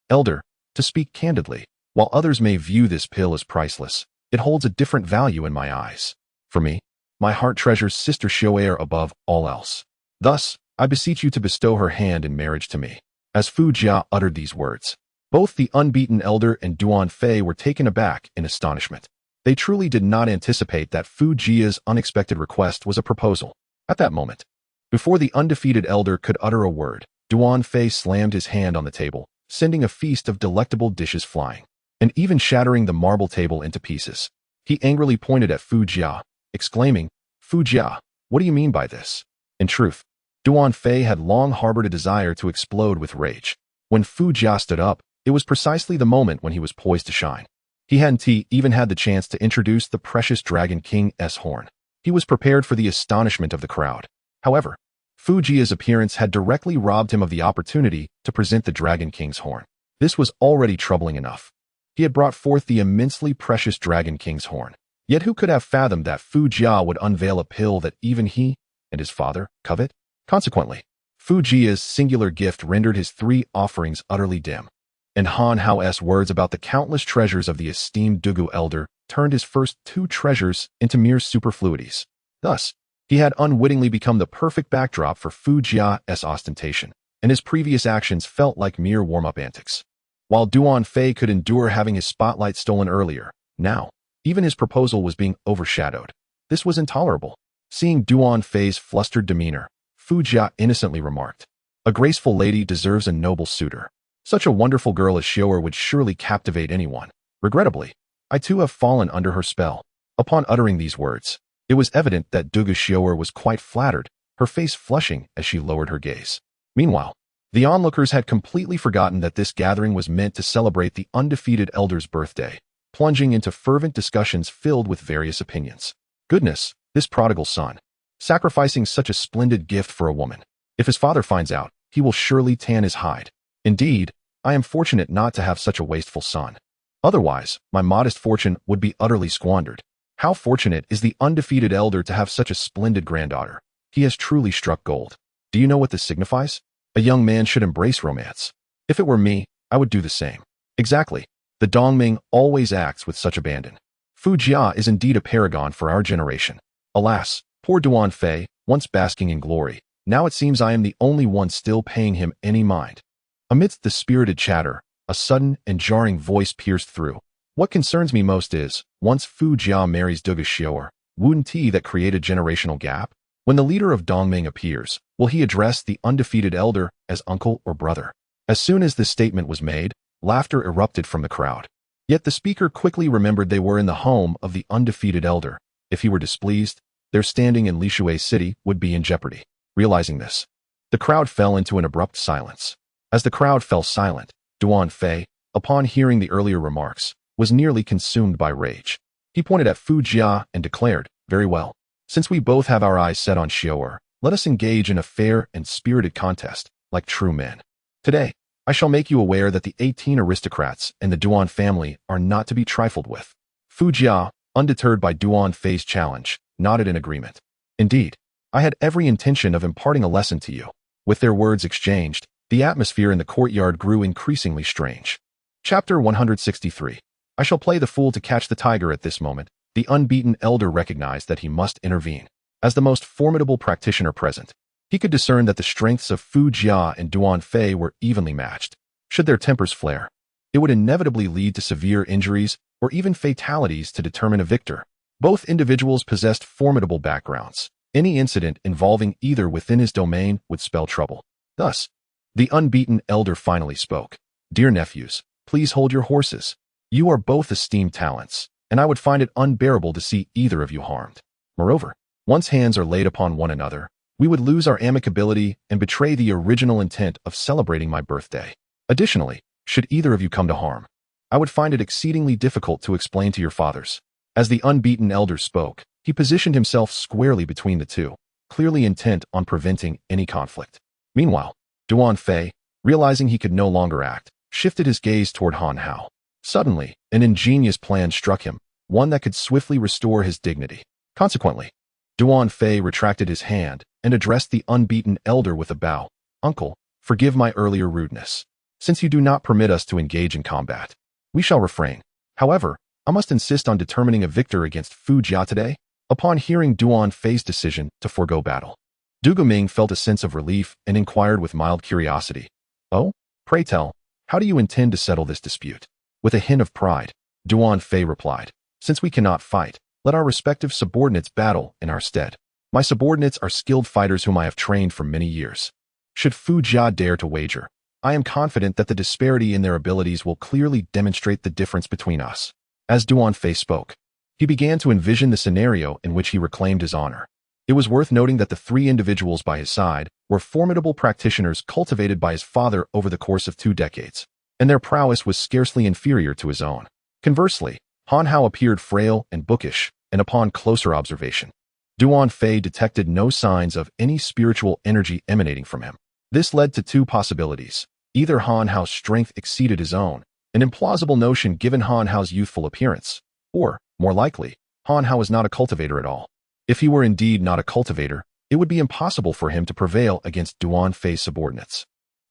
"Elder, to speak candidly, while others may view this pill as priceless, it holds a different value in my eyes. For me, my heart treasures Sister Xiao above all else. Thus, I beseech you to bestow her hand in marriage to me." As Fu Jia uttered these words, both the unbeaten elder and Duan Fei were taken aback in astonishment. They truly did not anticipate that Fu Jia's unexpected request was a proposal. At that moment, before the undefeated elder could utter a word, Duan Fei slammed his hand on the table, sending a feast of delectable dishes flying, and even shattering the marble table into pieces. He angrily pointed at Fu Jia, exclaiming, "Fu Jia, what do you mean by this?" In truth, Duan Fei had long harbored a desire to explode with rage. When Fu Jia stood up, it was precisely the moment when he was poised to shine. He hadn't even had the chance to introduce the precious Dragon King's horn. He was prepared for the astonishment of the crowd. However, Fu Jia's appearance had directly robbed him of the opportunity to present the Dragon King's horn. This was already troubling enough. He had brought forth the immensely precious Dragon King's horn. Yet who could have fathomed that Fu Jia would unveil a pill that even he and his father covet? Consequently, Fu Jia's singular gift rendered his three offerings utterly dim, and Han Hao's words about the countless treasures of the esteemed Dugu elder turned his first two treasures into mere superfluities. Thus, he had unwittingly become the perfect backdrop for Fu Jia's ostentation, and his previous actions felt like mere warm-up antics. While Duan Fei could endure having his spotlight stolen earlier, now, even his proposal was being overshadowed. This was intolerable. Seeing Duan Fei's flustered demeanor, Fu Jia innocently remarked, "A graceful lady deserves a noble suitor. Such a wonderful girl as Xiao would surely captivate anyone. Regrettably, I too have fallen under her spell." Upon uttering these words, it was evident that Dugu Xiao was quite flattered, her face flushing as she lowered her gaze. Meanwhile, the onlookers had completely forgotten that this gathering was meant to celebrate the undefeated elder's birthday, plunging into fervent discussions filled with various opinions. Goodness, this prodigal son, sacrificing such a splendid gift for a woman. If his father finds out, he will surely tan his hide. Indeed, I am fortunate not to have such a wasteful son. Otherwise, my modest fortune would be utterly squandered. How fortunate is the undefeated elder to have such a splendid granddaughter. He has truly struck gold. Do you know what this signifies? A young man should embrace romance. If it were me, I would do the same. Exactly. The Dongming always acts with such abandon. Fu Jia is indeed a paragon for our generation. Alas, poor Duan Fei, once basking in glory, now it seems I am the only one still paying him any mind. Amidst the spirited chatter, a sudden and jarring voice pierced through. What concerns me most is, once Fu Jia marries Dugu Xiao, wouldn't that create a generational gap? When the leader of Dongming appears, will he address the undefeated elder as uncle or brother? As soon as this statement was made, laughter erupted from the crowd. Yet the speaker quickly remembered they were in the home of the undefeated elder. If he were displeased, their standing in Lishui City would be in jeopardy. Realizing this, the crowd fell into an abrupt silence. As the crowd fell silent, Duan Fei, upon hearing the earlier remarks, was nearly consumed by rage. He pointed at Fu Jia and declared, "Very well. Since we both have our eyes set on Xiao'er, let us engage in a fair and spirited contest, like true men. Today, I shall make you aware that the 18 aristocrats and the Duan family are not to be trifled with." Fu Jia, undeterred by Duan Fei's challenge, nodded in agreement. "Indeed, I had every intention of imparting a lesson to you." With their words exchanged, the atmosphere in the courtyard grew increasingly strange. Chapter 163. I shall play the fool to catch the tiger. At this moment, the unbeaten elder recognized that he must intervene. As the most formidable practitioner present, he could discern that the strengths of Fu Jia and Duan Fei were evenly matched. Should their tempers flare, it would inevitably lead to severe injuries or even fatalities to determine a victor. Both individuals possessed formidable backgrounds. Any incident involving either within his domain would spell trouble. Thus, the unbeaten elder finally spoke. "Dear nephews, please hold your horses. You are both esteemed talents, and I would find it unbearable to see either of you harmed. Moreover, once hands are laid upon one another, we would lose our amicability and betray the original intent of celebrating my birthday. Additionally, should either of you come to harm, I would find it exceedingly difficult to explain to your fathers." As the unbeaten elder spoke, he positioned himself squarely between the two, clearly intent on preventing any conflict. Meanwhile, Duan Fei, realizing he could no longer act, shifted his gaze toward Han Hao. Suddenly, an ingenious plan struck him, one that could swiftly restore his dignity. Consequently, Duan Fei retracted his hand and addressed the unbeaten elder with a bow. "Uncle, forgive my earlier rudeness. Since you do not permit us to engage in combat, we shall refrain. However, I must insist on determining a victor against Fu Jia today." Upon hearing Duan Fei's decision to forego battle, Du Guoming felt a sense of relief and inquired with mild curiosity, "Oh, pray tell, how do you intend to settle this dispute?" With a hint of pride, Duan Fei replied, "Since we cannot fight, let our respective subordinates battle in our stead. My subordinates are skilled fighters whom I have trained for many years. Should Fu Jia dare to wager, I am confident that the disparity in their abilities will clearly demonstrate the difference between us." As Duan Fei spoke, he began to envision the scenario in which he reclaimed his honor. It was worth noting that the three individuals by his side were formidable practitioners cultivated by his father over the course of 2 decades, and their prowess was scarcely inferior to his own. Conversely, Han Hao appeared frail and bookish, and upon closer observation, Duan Fei detected no signs of any spiritual energy emanating from him. This led to 2 possibilities. Either Han Hao's strength exceeded his own, an implausible notion given Han Hao's youthful appearance, or, more likely, Han Hao was not a cultivator at all. If he were indeed not a cultivator, it would be impossible for him to prevail against Duan Fei's subordinates.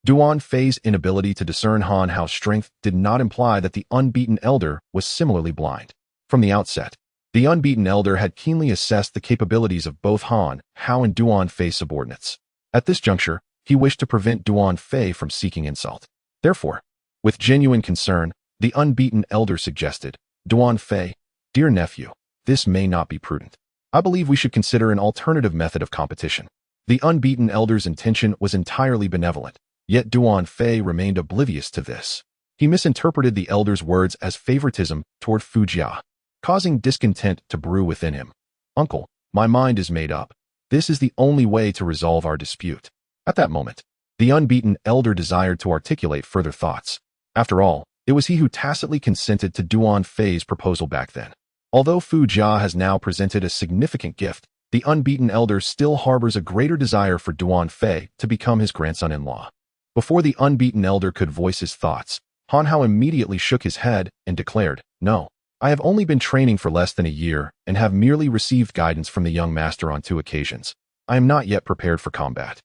Duan Fei's inability to discern Han Hao's strength did not imply that the unbeaten elder was similarly blind. From the outset, the unbeaten elder had keenly assessed the capabilities of both Han Hao and Duan Fei's subordinates. At this juncture, he wished to prevent Duan Fei from seeking insult. Therefore, with genuine concern, the unbeaten elder suggested, "Duan Fei, dear nephew, this may not be prudent. I believe we should consider an alternative method of competition." The unbeaten elder's intention was entirely benevolent, yet Duan Fei remained oblivious to this. He misinterpreted the elder's words as favoritism toward Fu Jia, causing discontent to brew within him. "Uncle, my mind is made up. This is the only way to resolve our dispute." At that moment, the unbeaten elder desired to articulate further thoughts. After all, it was he who tacitly consented to Duan Fei's proposal back then. Although Fu Jia has now presented a significant gift, the unbeaten elder still harbors a greater desire for Duan Fei to become his grandson-in-law. Before the unbeaten elder could voice his thoughts, Han Hao immediately shook his head and declared, "No, I have only been training for less than a year and have merely received guidance from the young master on 2 occasions. I am not yet prepared for combat."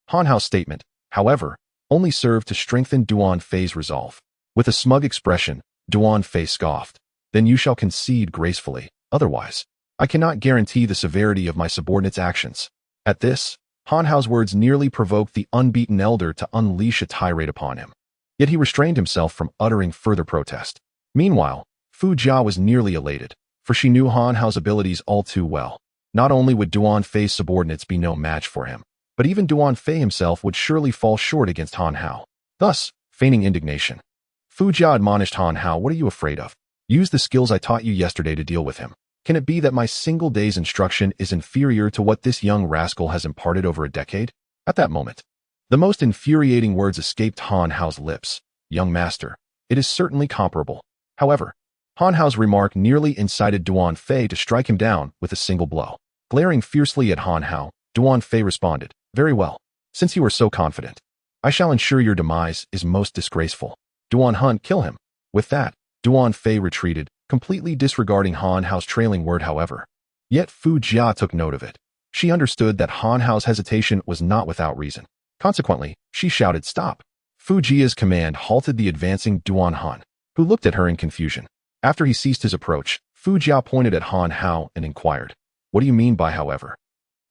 Han Hao's statement, however, only served to strengthen Duan Fei's resolve. With a smug expression, Duan Fei scoffed, "Then you shall concede gracefully. Otherwise, I cannot guarantee the severity of my subordinates' actions." At this, Han Hao's words nearly provoked the unbeaten elder to unleash a tirade upon him. Yet he restrained himself from uttering further protest. Meanwhile, Fu Jia was nearly elated, for she knew Han Hao's abilities all too well. Not only would Duan Fei's subordinates be no match for him, but even Duan Fei himself would surely fall short against Han Hao. Thus, feigning indignation, Fu Jia admonished Han Hao, "What are you afraid of? Use the skills I taught you yesterday to deal with him. Can it be that my single day's instruction is inferior to what this young rascal has imparted over a decade?" At that moment, the most infuriating words escaped Han Hao's lips. "Young master, it is certainly comparable. However, Han Hao's remark nearly incited Duan Fei to strike him down with a single blow. Glaring fiercely at Han Hao, Duan Fei responded, "Very well. Since you are so confident, I shall ensure your demise is most disgraceful. Duan Hun, kill him." With that, Duan Fei retreated, completely disregarding Han Hao's trailing word however. Yet Fu Jia took note of it. She understood that Han Hao's hesitation was not without reason. Consequently, she shouted, "Stop!" Fu Jia's command halted the advancing Duan Han, who looked at her in confusion. After he ceased his approach, Fu Jia pointed at Han Hao and inquired, "What do you mean by however?"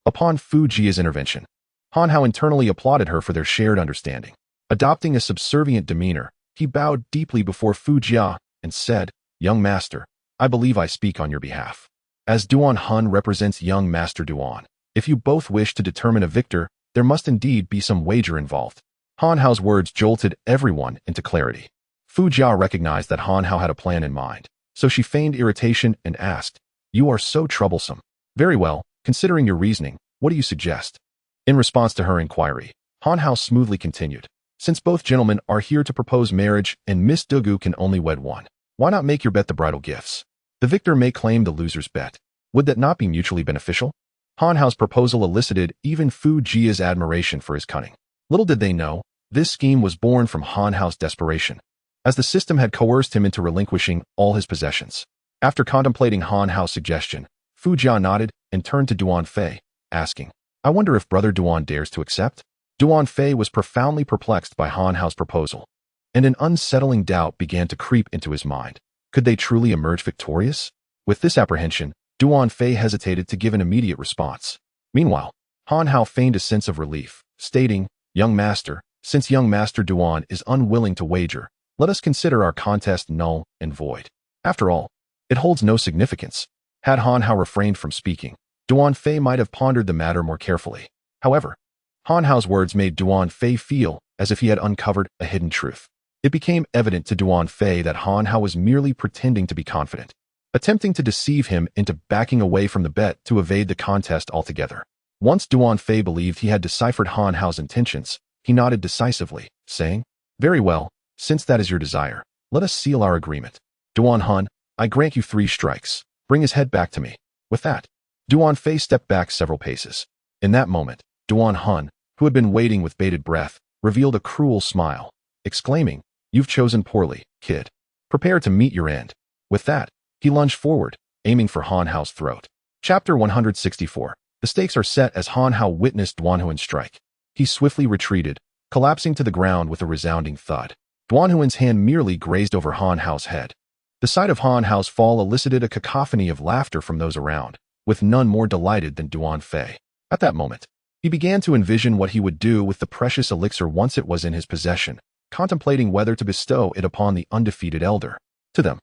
Upon Fu Jia's intervention, Han Hao internally applauded her for their shared understanding. Adopting a subservient demeanor, he bowed deeply before Fu Jia and said, "Young master, I believe I speak on your behalf. As Duan Hun represents young master Duan, if you both wish to determine a victor, there must indeed be some wager involved." Han Hao's words jolted everyone into clarity. Fu Jia recognized that Han Hao had a plan in mind, so she feigned irritation and asked, "You are so troublesome. Very well, considering your reasoning, what do you suggest?" In response to her inquiry, Han Hao smoothly continued, "Since both gentlemen are here to propose marriage and Miss Dugu can only wed one, why not make your bet the bridal gifts? The victor may claim the loser's bet. Would that not be mutually beneficial?" Han Hao's proposal elicited even Fu Jia's admiration for his cunning. Little did they know, this scheme was born from Han Hao's desperation, as the system had coerced him into relinquishing all his possessions. After contemplating Han Hao's suggestion, Fu Jia nodded and turned to Duan Fei, asking, "I wonder if Brother Duan dares to accept?" Duan Fei was profoundly perplexed by Han Hao's proposal, and an unsettling doubt began to creep into his mind. Could they truly emerge victorious? With this apprehension, Duan Fei hesitated to give an immediate response. Meanwhile, Han Hao feigned a sense of relief, stating, "Young master, since young master Duan is unwilling to wager, let us consider our contest null and void. After all, it holds no significance." Had Han Hao refrained from speaking, Duan Fei might have pondered the matter more carefully. However, Han Hao's words made Duan Fei feel as if he had uncovered a hidden truth. It became evident to Duan Fei that Han Hao was merely pretending to be confident, attempting to deceive him into backing away from the bet to evade the contest altogether. Once Duan Fei believed he had deciphered Han Hao's intentions, he nodded decisively, saying, "Very well, since that is your desire, let us seal our agreement. Duan Hun, I grant you 3 strikes. Bring his head back to me." With that, Duan Fei stepped back several paces. In that moment, Duan Hun, who had been waiting with bated breath, revealed a cruel smile, exclaiming, "You've chosen poorly, kid. Prepare to meet your end." With that, he lunged forward, aiming for Han Hao's throat. Chapter 164. The stakes are set as Han Hao witnessed Duan Huan strike. He swiftly retreated, collapsing to the ground with a resounding thud. Duan Huan's hand merely grazed over Han Hao's head. The sight of Han Hao's fall elicited a cacophony of laughter from those around, with none more delighted than Duan Fei. At that moment, he began to envision what he would do with the precious elixir once it was in his possession, contemplating whether to bestow it upon the undefeated elder. To them,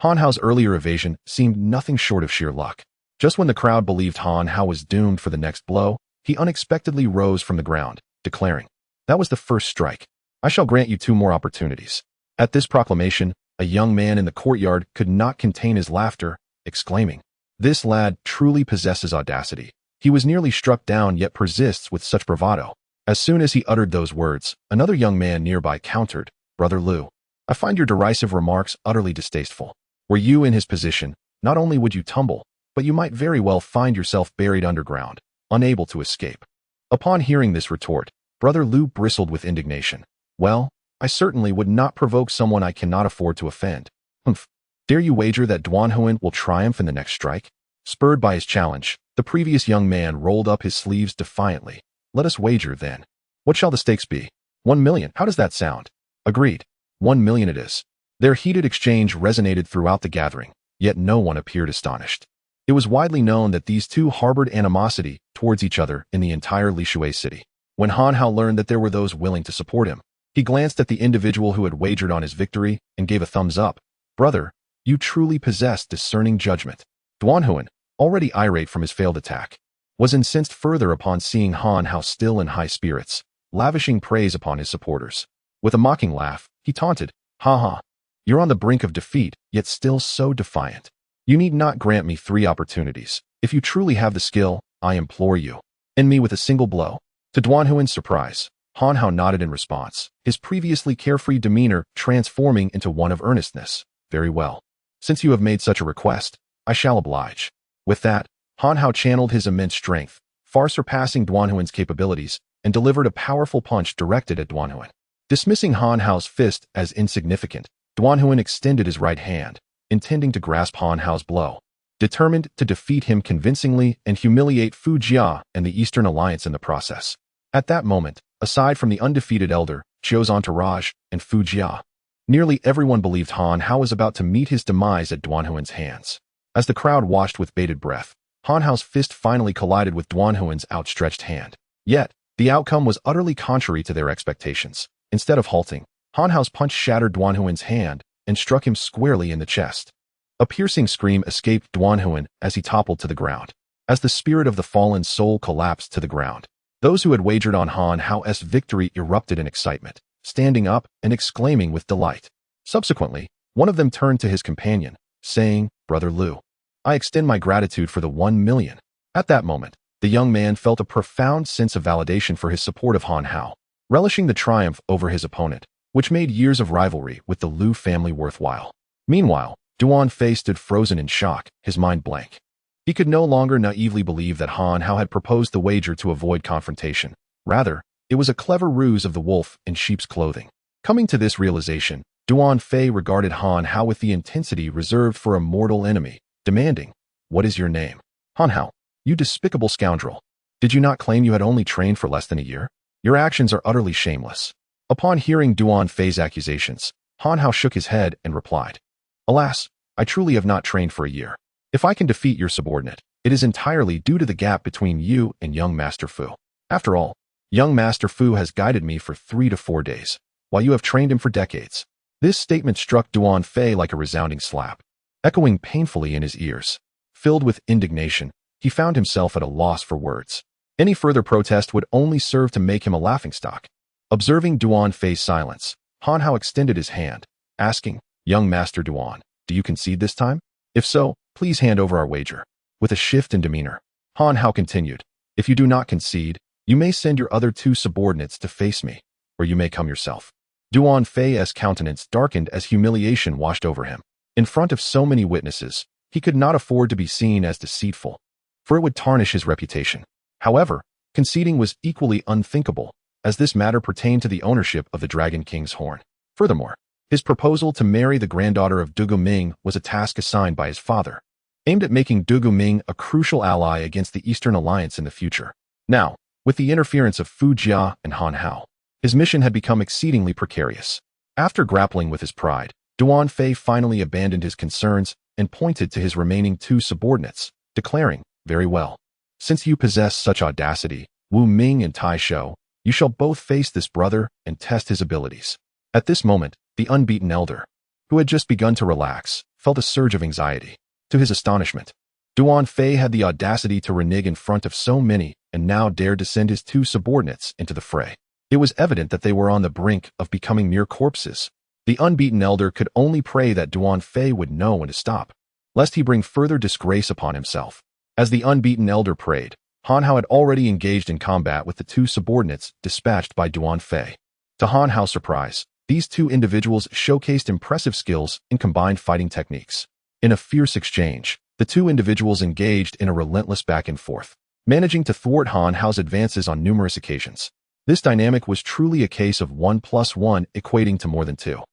Han Hao's earlier evasion seemed nothing short of sheer luck. Just when the crowd believed Han Hao was doomed for the next blow, he unexpectedly rose from the ground, declaring, "That was the first strike. I shall grant you 2 more opportunities." At this proclamation, a young man in the courtyard could not contain his laughter, exclaiming, "This lad truly possesses audacity. He was nearly struck down yet persists with such bravado." As soon as he uttered those words, another young man nearby countered, "Brother Lu, I find your derisive remarks utterly distasteful. Were you in his position, not only would you tumble, but you might very well find yourself buried underground, unable to escape." Upon hearing this retort, Brother Lu bristled with indignation. "Well, I certainly would not provoke someone I cannot afford to offend. Humph. Dare you wager that Duan Huan will triumph in the next strike?" Spurred by his challenge, the previous young man rolled up his sleeves defiantly. "Let us wager, then. What shall the stakes be? 1 million. How does that sound?" "Agreed. 1 million it is." Their heated exchange resonated throughout the gathering, yet no one appeared astonished. It was widely known that these two harbored animosity towards each other in the entire Lishui city. When Han Hao learned that there were those willing to support him, he glanced at the individual who had wagered on his victory and gave a thumbs up. "Brother, you truly possess discerning judgment." Duan Huan, already irate from his failed attack, was incensed further upon seeing Han Hao still in high spirits, lavishing praise upon his supporters. With a mocking laugh, he taunted, "Ha ha, you're on the brink of defeat, yet still so defiant. You need not grant me 3 opportunities. If you truly have the skill, I implore you, end me with a single blow." To Duan Huan's surprise, Han Hao nodded in response, his previously carefree demeanor transforming into one of earnestness. "Very well. Since you have made such a request, I shall oblige. With that, Han Hao channeled his immense strength, far surpassing Duan Huan's capabilities, and delivered a powerful punch directed at Duan Huan. Dismissing Han Hao's fist as insignificant, Duan Huan extended his right hand, intending to grasp Han Hao's blow, determined to defeat him convincingly and humiliate Fu Jia and the Eastern Alliance in the process. At that moment, aside from the undefeated elder, Zhou's entourage, and Fu Jia, nearly everyone believed Han Hao was about to meet his demise at Duan Huan's hands. As the crowd watched with bated breath, Han Hao's fist finally collided with Duan Huan's outstretched hand. Yet, the outcome was utterly contrary to their expectations. Instead of halting, Han Hao's punch shattered Duan Huan's hand and struck him squarely in the chest. A piercing scream escaped Duan Huan as he toppled to the ground. As the spirit of the fallen soul collapsed to the ground, those who had wagered on Han Hao's victory erupted in excitement, standing up and exclaiming with delight. Subsequently, one of them turned to his companion, saying, "Brother Liu, I extend my gratitude for the 1,000,000. At that moment, the young man felt a profound sense of validation for his support of Han Hao, relishing the triumph over his opponent, which made years of rivalry with the Liu family worthwhile. Meanwhile, Duan Fei stood frozen in shock, his mind blank. He could no longer naively believe that Han Hao had proposed the wager to avoid confrontation. Rather, it was a clever ruse of the wolf in sheep's clothing. Coming to this realization, Duan Fei regarded Han Hao with the intensity reserved for a mortal enemy, demanding, "What is your name?" "Han Hao, you despicable scoundrel. Did you not claim you had only trained for less than a year? Your actions are utterly shameless." Upon hearing Duan Fei's accusations, Han Hao shook his head and replied, "Alas, I truly have not trained for a year. If I can defeat your subordinate, it is entirely due to the gap between you and young Master Fu. After all, young Master Fu has guided me for 3 to 4 days, while you have trained him for decades." This statement struck Duan Fei like a resounding slap, echoing painfully in his ears. Filled with indignation, he found himself at a loss for words. Any further protest would only serve to make him a laughingstock. Observing Duan Fei's silence, Han Hao extended his hand, asking, "Young Master Duan, do you concede this time? If so, please hand over our wager." With a shift in demeanor, Han Hao continued, "If you do not concede, you may send your other 2 subordinates to face me, or you may come yourself." Duan Fei's countenance darkened as humiliation washed over him. In front of so many witnesses, he could not afford to be seen as deceitful, for it would tarnish his reputation. However, conceding was equally unthinkable, as this matter pertained to the ownership of the Dragon King's horn. Furthermore, his proposal to marry the granddaughter of Dugu Ming was a task assigned by his father, aimed at making Dugu Ming a crucial ally against the Eastern Alliance in the future. Now, with the interference of Fu Jia and Han Hao, his mission had become exceedingly precarious. After grappling with his pride, Duan Fei finally abandoned his concerns and pointed to his remaining 2 subordinates, declaring, "Very well. Since you possess such audacity, Wu Ming and Tai Shou, you shall both face this brother and test his abilities." At this moment, the unbeaten elder, who had just begun to relax, felt a surge of anxiety. To his astonishment, Duan Fei had the audacity to renege in front of so many and now dared to send his 2 subordinates into the fray. It was evident that they were on the brink of becoming mere corpses. The unbeaten elder could only pray that Duan Fei would know when to stop, lest he bring further disgrace upon himself. As the unbeaten elder prayed, Han Hao had already engaged in combat with the 2 subordinates dispatched by Duan Fei. To Han Hao's surprise, these 2 individuals showcased impressive skills in combined fighting techniques. In a fierce exchange, the 2 individuals engaged in a relentless back and forth, managing to thwart Han Hao's advances on numerous occasions. This dynamic was truly a case of 1 + 1 equating to more than 2.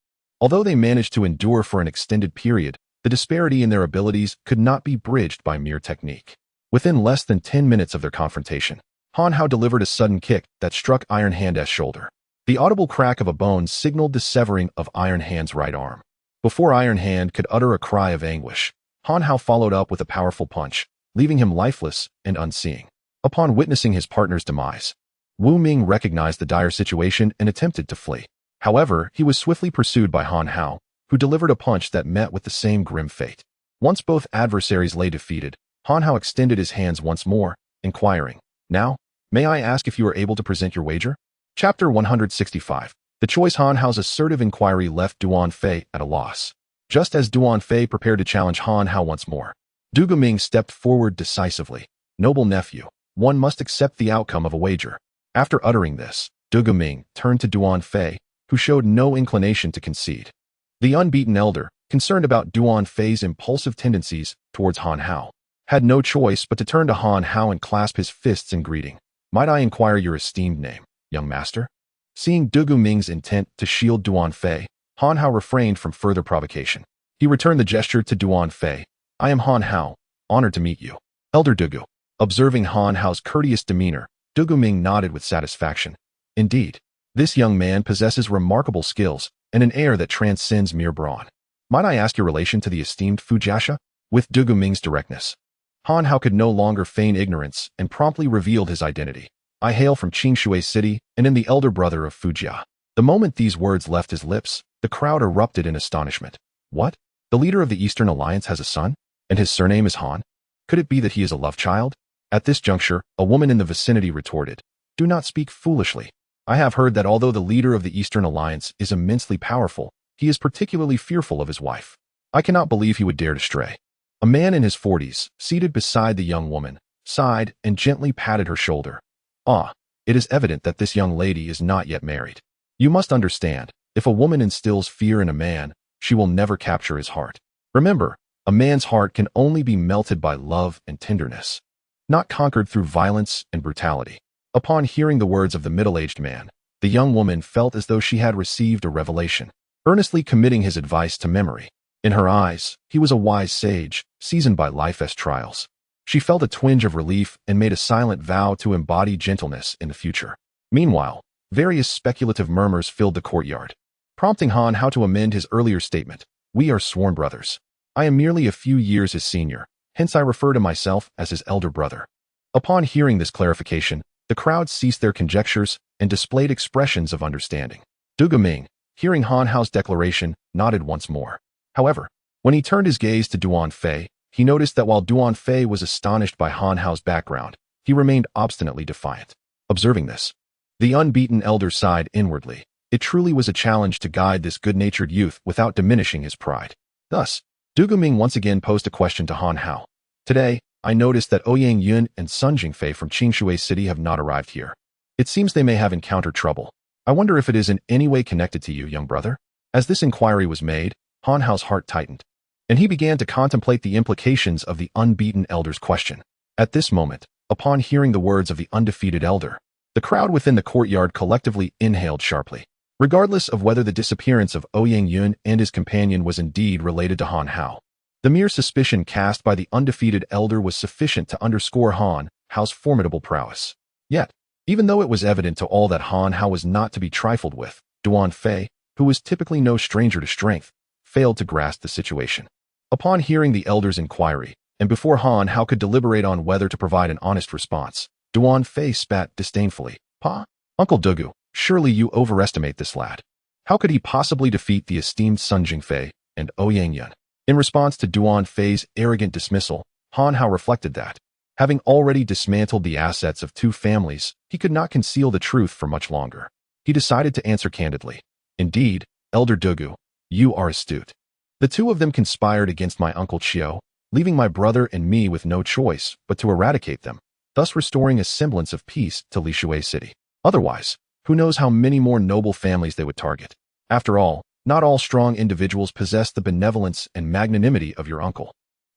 Although they managed to endure for an extended period, the disparity in their abilities could not be bridged by mere technique. Within less than 10 minutes of their confrontation, Han Hao delivered a sudden kick that struck Iron Hand's shoulder. The audible crack of a bone signaled the severing of Iron Hand's right arm. Before Iron Hand could utter a cry of anguish, Han Hao followed up with a powerful punch, leaving him lifeless and unseeing. Upon witnessing his partner's demise, Wu Ming recognized the dire situation and attempted to flee. However, he was swiftly pursued by Han Hao, who delivered a punch that met with the same grim fate. Once both adversaries lay defeated, Han Hao extended his hands once more, inquiring, "Now, may I ask if you are able to present your wager?" Chapter 165. The choice. Han Hao's assertive inquiry left Duan Fei at a loss. Just as Duan Fei prepared to challenge Han Hao once more, Dugu Ming stepped forward decisively. "Noble nephew, one must accept the outcome of a wager." After uttering this, Dugu Ming turned to Duan Fei, who showed no inclination to concede. The unbeaten elder, concerned about Duan Fei's impulsive tendencies towards Han Hao, had no choice but to turn to Han Hao and clasp his fists in greeting. "Might I inquire your esteemed name, young master?" Seeing Du Ming's intent to shield Duan Fei, Han Hao refrained from further provocation. He returned the gesture to Duan Fei. "I am Han Hao, honored to meet you, Elder Dugu." Observing Han Hao's courteous demeanor, Du Ming nodded with satisfaction. Indeed, this young man possesses remarkable skills and an air that transcends mere brawn. "Might I ask your relation to the esteemed Fu Jiaxia?" With Du Ming's directness, Han Hao could no longer feign ignorance and promptly revealed his identity. "I hail from Qingshui City and am the elder brother of Fu Jia." The moment these words left his lips, the crowd erupted in astonishment. What? The leader of the Eastern Alliance has a son? And his surname is Han? Could it be that he is a love child? At this juncture, a woman in the vicinity retorted, "Do not speak foolishly. I have heard that although the leader of the Eastern Alliance is immensely powerful, he is particularly fearful of his wife. I cannot believe he would dare to stray." A man in his 40s, seated beside the young woman, sighed and gently patted her shoulder. "Ah, it is evident that this young lady is not yet married. You must understand, if a woman instills fear in a man, she will never capture his heart. Remember, a man's heart can only be melted by love and tenderness, not conquered through violence and brutality." Upon hearing the words of the middle-aged man, the young woman felt as though she had received a revelation, earnestly committing his advice to memory. In her eyes, he was a wise sage, seasoned by life's trials. She felt a twinge of relief and made a silent vow to embody gentleness in the future. Meanwhile, various speculative murmurs filled the courtyard, prompting Han Hao to amend his earlier statement. "We are sworn brothers. I am merely a few years his senior, hence I refer to myself as his elder brother." Upon hearing this clarification, the crowd ceased their conjectures and displayed expressions of understanding. Du Ming, hearing Han Hao's declaration, nodded once more. However, when he turned his gaze to Duan Fei, he noticed that while Duan Fei was astonished by Han Hao's background, he remained obstinately defiant. Observing this, the unbeaten elder sighed inwardly. It truly was a challenge to guide this good-natured youth without diminishing his pride. Thus, Du Ming once again posed a question to Han Hao. "Today, I noticed that Ouyang Yun and Sun Jingfei from Qingshui City have not arrived here. It seems they may have encountered trouble. I wonder if it is in any way connected to you, young brother?" As this inquiry was made, Han Hao's heart tightened, and he began to contemplate the implications of the unbeaten elder's question. At this moment, upon hearing the words of the undefeated elder, the crowd within the courtyard collectively inhaled sharply. Regardless of whether the disappearance of Ouyang Yun and his companion was indeed related to Han Hao, the mere suspicion cast by the undefeated elder was sufficient to underscore Han Hao's formidable prowess. Yet, even though it was evident to all that Han Hao was not to be trifled with, Duan Fei, who was typically no stranger to strength, failed to grasp the situation. Upon hearing the elder's inquiry, and before Han Hao could deliberate on whether to provide an honest response, Duan Fei spat disdainfully. "Pa, Uncle Dugu, surely you overestimate this lad. How could he possibly defeat the esteemed Sun Jingfei and Ouyang Yun?" In response to Duan Fei's arrogant dismissal, Han Hao reflected that, having already dismantled the assets of two families, he could not conceal the truth for much longer. He decided to answer candidly. "Indeed, Elder Dugu, you are astute. The two of them conspired against my uncle Chiu, leaving my brother and me with no choice but to eradicate them, thus restoring a semblance of peace to Lishui City. Otherwise, who knows how many more noble families they would target. After all, not all strong individuals possess the benevolence and magnanimity of your uncle."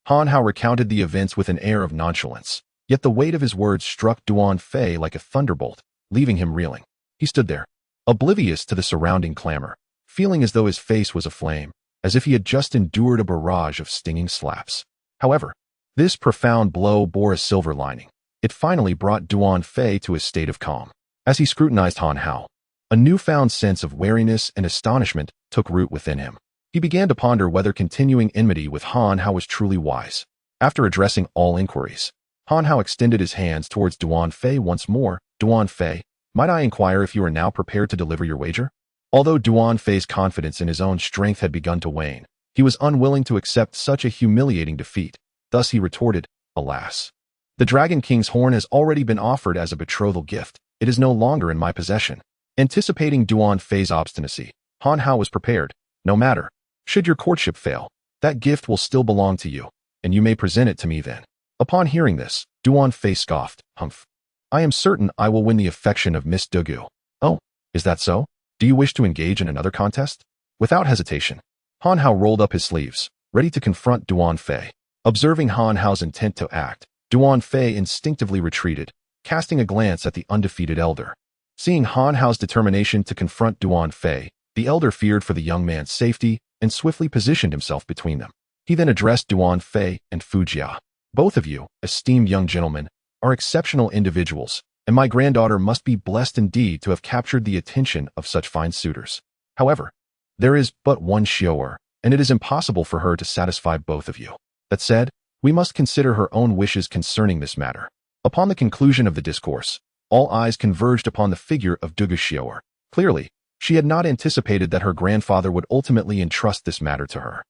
Han Hao recounted the events with an air of nonchalance, yet the weight of his words struck Duan Fei like a thunderbolt, leaving him reeling. He stood there, oblivious to the surrounding clamor, feeling as though his face was aflame, as if he had just endured a barrage of stinging slaps. However, this profound blow bore a silver lining. It finally brought Duan Fei to a state of calm. As he scrutinized Han Hao, a newfound sense of wariness and astonishment took root within him. He began to ponder whether continuing enmity with Han Hao was truly wise. After addressing all inquiries, Han Hao extended his hands towards Duan Fei once more. "Duan Fei, might I inquire if you are now prepared to deliver your wager?" Although Duan Fei's confidence in his own strength had begun to wane, he was unwilling to accept such a humiliating defeat. Thus he retorted, "Alas, the Dragon King's horn has already been offered as a betrothal gift. It is no longer in my possession." Anticipating Duan Fei's obstinacy, Han Hao was prepared. "No matter. Should your courtship fail, that gift will still belong to you, and you may present it to me then." Upon hearing this, Duan Fei scoffed. "Humph. I am certain I will win the affection of Miss Dugu." "Oh, is that so? Do you wish to engage in another contest?" Without hesitation, Han Hao rolled up his sleeves, ready to confront Duan Fei. Observing Han Hao's intent to act, Duan Fei instinctively retreated, casting a glance at the undefeated elder. Seeing Han Hao's determination to confront Duan Fei, the elder feared for the young man's safety and swiftly positioned himself between them. He then addressed Duan Fei and Fu Jia. Both of you, esteemed young gentlemen, are exceptional individuals, and my granddaughter must be blessed indeed to have captured the attention of such fine suitors. However, there is but one Xiao'er, and it is impossible for her to satisfy both of you. That said, we must consider her own wishes concerning this matter. Upon the conclusion of the discourse, all eyes converged upon the figure of Dugu Xiao'er. Clearly, she had not anticipated that her grandfather would ultimately entrust this matter to her.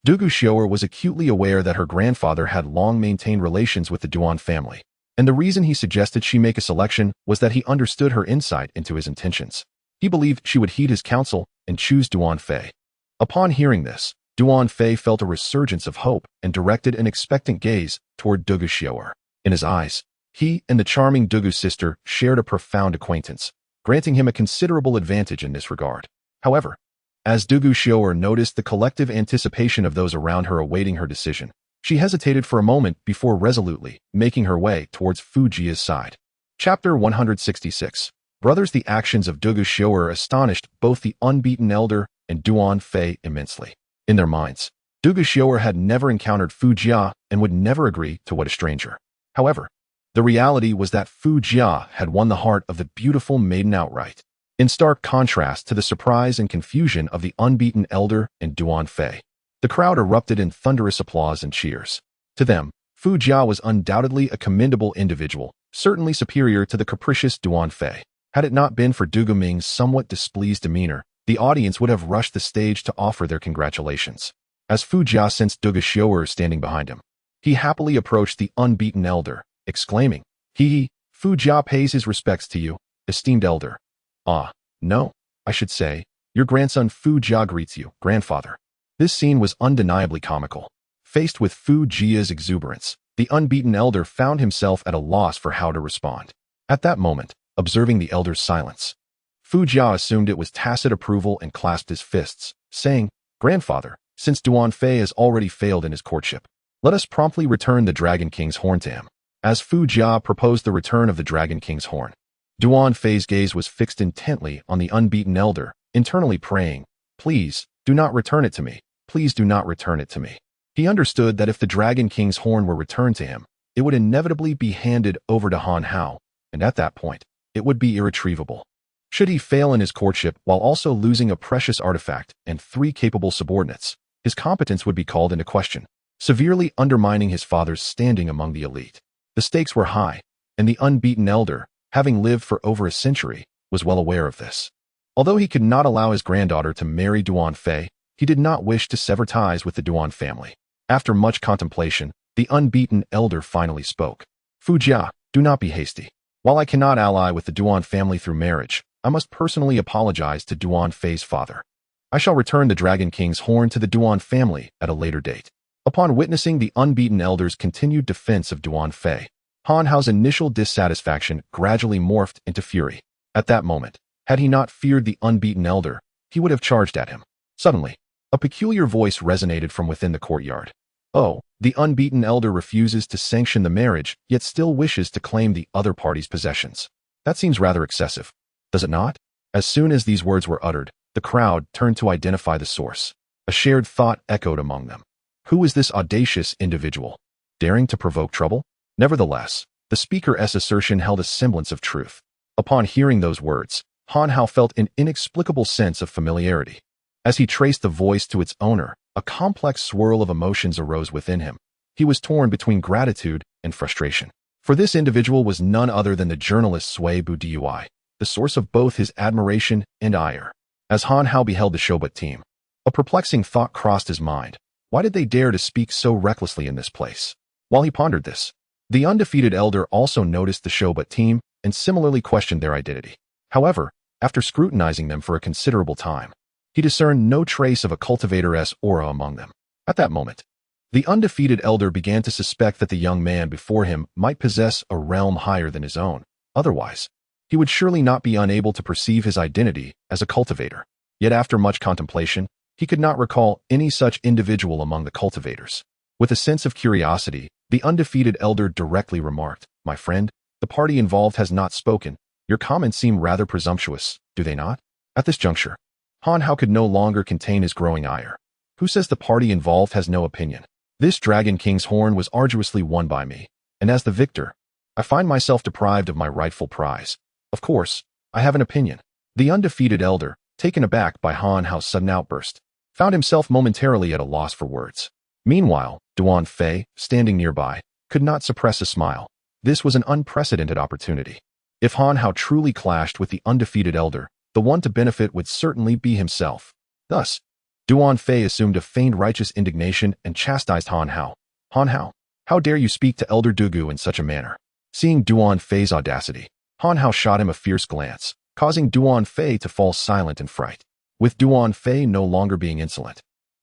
Dugu Xiao'er was acutely aware that her grandfather had long maintained relations with the Duan family, and the reason he suggested she make a selection was that he understood her insight into his intentions. He believed she would heed his counsel and choose Duan Fei. Upon hearing this, Duan Fei felt a resurgence of hope and directed an expectant gaze toward Dugu Xiao'er. In his eyes, he and the charming Dugu sister shared a profound acquaintance, granting him a considerable advantage in this regard. However, as Dugu Xiao'er noticed the collective anticipation of those around her awaiting her decision, she hesitated for a moment before resolutely making her way towards Fu Jia's side. Chapter 166. Brothers. The actions of Dugu Xiao'er astonished both the unbeaten elder and Duan Fei immensely. In their minds, Dugu Xiao'er had never encountered Fu Jia and would never agree to what a stranger. However, the reality was that Fu Jia had won the heart of the beautiful maiden outright, in stark contrast to the surprise and confusion of the unbeaten elder and Duan Fei. The crowd erupted in thunderous applause and cheers. To them, Fu Jia was undoubtedly a commendable individual, certainly superior to the capricious Duan Fei. Had it not been for Dugu Ming's somewhat displeased demeanor, the audience would have rushed the stage to offer their congratulations. As Fu Jia sensed Dugu Xiao'er standing behind him, he happily approached the unbeaten elder, exclaiming, Fu Jia pays his respects to you, esteemed elder. Ah, no, I should say, your grandson Fu Jia greets you, grandfather. This scene was undeniably comical. Faced with Fu Jia's exuberance, the unbeaten elder found himself at a loss for how to respond. At that moment, observing the elder's silence, Fu Jia assumed it was tacit approval and clasped his fists, saying, Grandfather, since Duan Fei has already failed in his courtship, let us promptly return the Dragon King's horn to him. As Fu Jia proposed the return of the Dragon King's horn, Duan Fei's gaze was fixed intently on the unbeaten elder, internally praying, Please, do not return it to me. Please do not return it to me. He understood that if the Dragon King's horn were returned to him, it would inevitably be handed over to Han Hao, and at that point, it would be irretrievable. Should he fail in his courtship while also losing a precious artifact and 3 capable subordinates, his competence would be called into question, severely undermining his father's standing among the elite. The stakes were high, and the unbeaten elder, having lived for over a century, was well aware of this. Although he could not allow his granddaughter to marry Duan Fei, he did not wish to sever ties with the Duan family. After much contemplation, the unbeaten elder finally spoke. Fu Jia, do not be hasty. While I cannot ally with the Duan family through marriage, I must personally apologize to Duan Fei's father. I shall return the Dragon King's horn to the Duan family at a later date. Upon witnessing the unbeaten elder's continued defense of Duan Fei, Han Hao's initial dissatisfaction gradually morphed into fury. At that moment, had he not feared the unbeaten elder, he would have charged at him. Suddenly, a peculiar voice resonated from within the courtyard. Oh, the unbeaten elder refuses to sanction the marriage, yet still wishes to claim the other party's possessions. That seems rather excessive, does it not? As soon as these words were uttered, the crowd turned to identify the source. A shared thought echoed among them. Who is this audacious individual? Daring to provoke trouble? Nevertheless, the speaker's assertion held a semblance of truth. Upon hearing those words, Han Hao felt an inexplicable sense of familiarity. As he traced the voice to its owner, a complex swirl of emotions arose within him. He was torn between gratitude and frustration. For this individual was none other than the journalist Sui Bu Dui, the source of both his admiration and ire. As Han Hao beheld the Shobut team, a perplexing thought crossed his mind. Why did they dare to speak so recklessly in this place? While he pondered this, the undefeated elder also noticed the Shobut team and similarly questioned their identity. However, after scrutinizing them for a considerable time, he discerned no trace of a cultivator's aura among them. At that moment, the undefeated elder began to suspect that the young man before him might possess a realm higher than his own. Otherwise, he would surely not be unable to perceive his identity as a cultivator. Yet after much contemplation, He could not recall any such individual among the cultivators. With a sense of curiosity, the undefeated elder directly remarked, "My friend, the party involved has not spoken. Your comments seem rather presumptuous, do they not?" At this juncture, Han Hao could no longer contain his growing ire. "Who says the party involved has no opinion? This Dragon King's horn was arduously won by me, and as the victor, I find myself deprived of my rightful prize. Of course, I have an opinion." The undefeated elder, taken aback by Han Hao's sudden outburst, found himself momentarily at a loss for words. Meanwhile, Duan Fei, standing nearby, could not suppress a smile. This was an unprecedented opportunity. If Han Hao truly clashed with the undefeated elder, the one to benefit would certainly be himself. Thus, Duan Fei assumed a feigned righteous indignation and chastised Han Hao. "Han Hao, how dare you speak to Elder Dugu in such a manner?" Seeing Duan Fei's audacity, Han Hao shot him a fierce glance, causing Duan Fei to fall silent in fright. With Duan Fei no longer being insolent,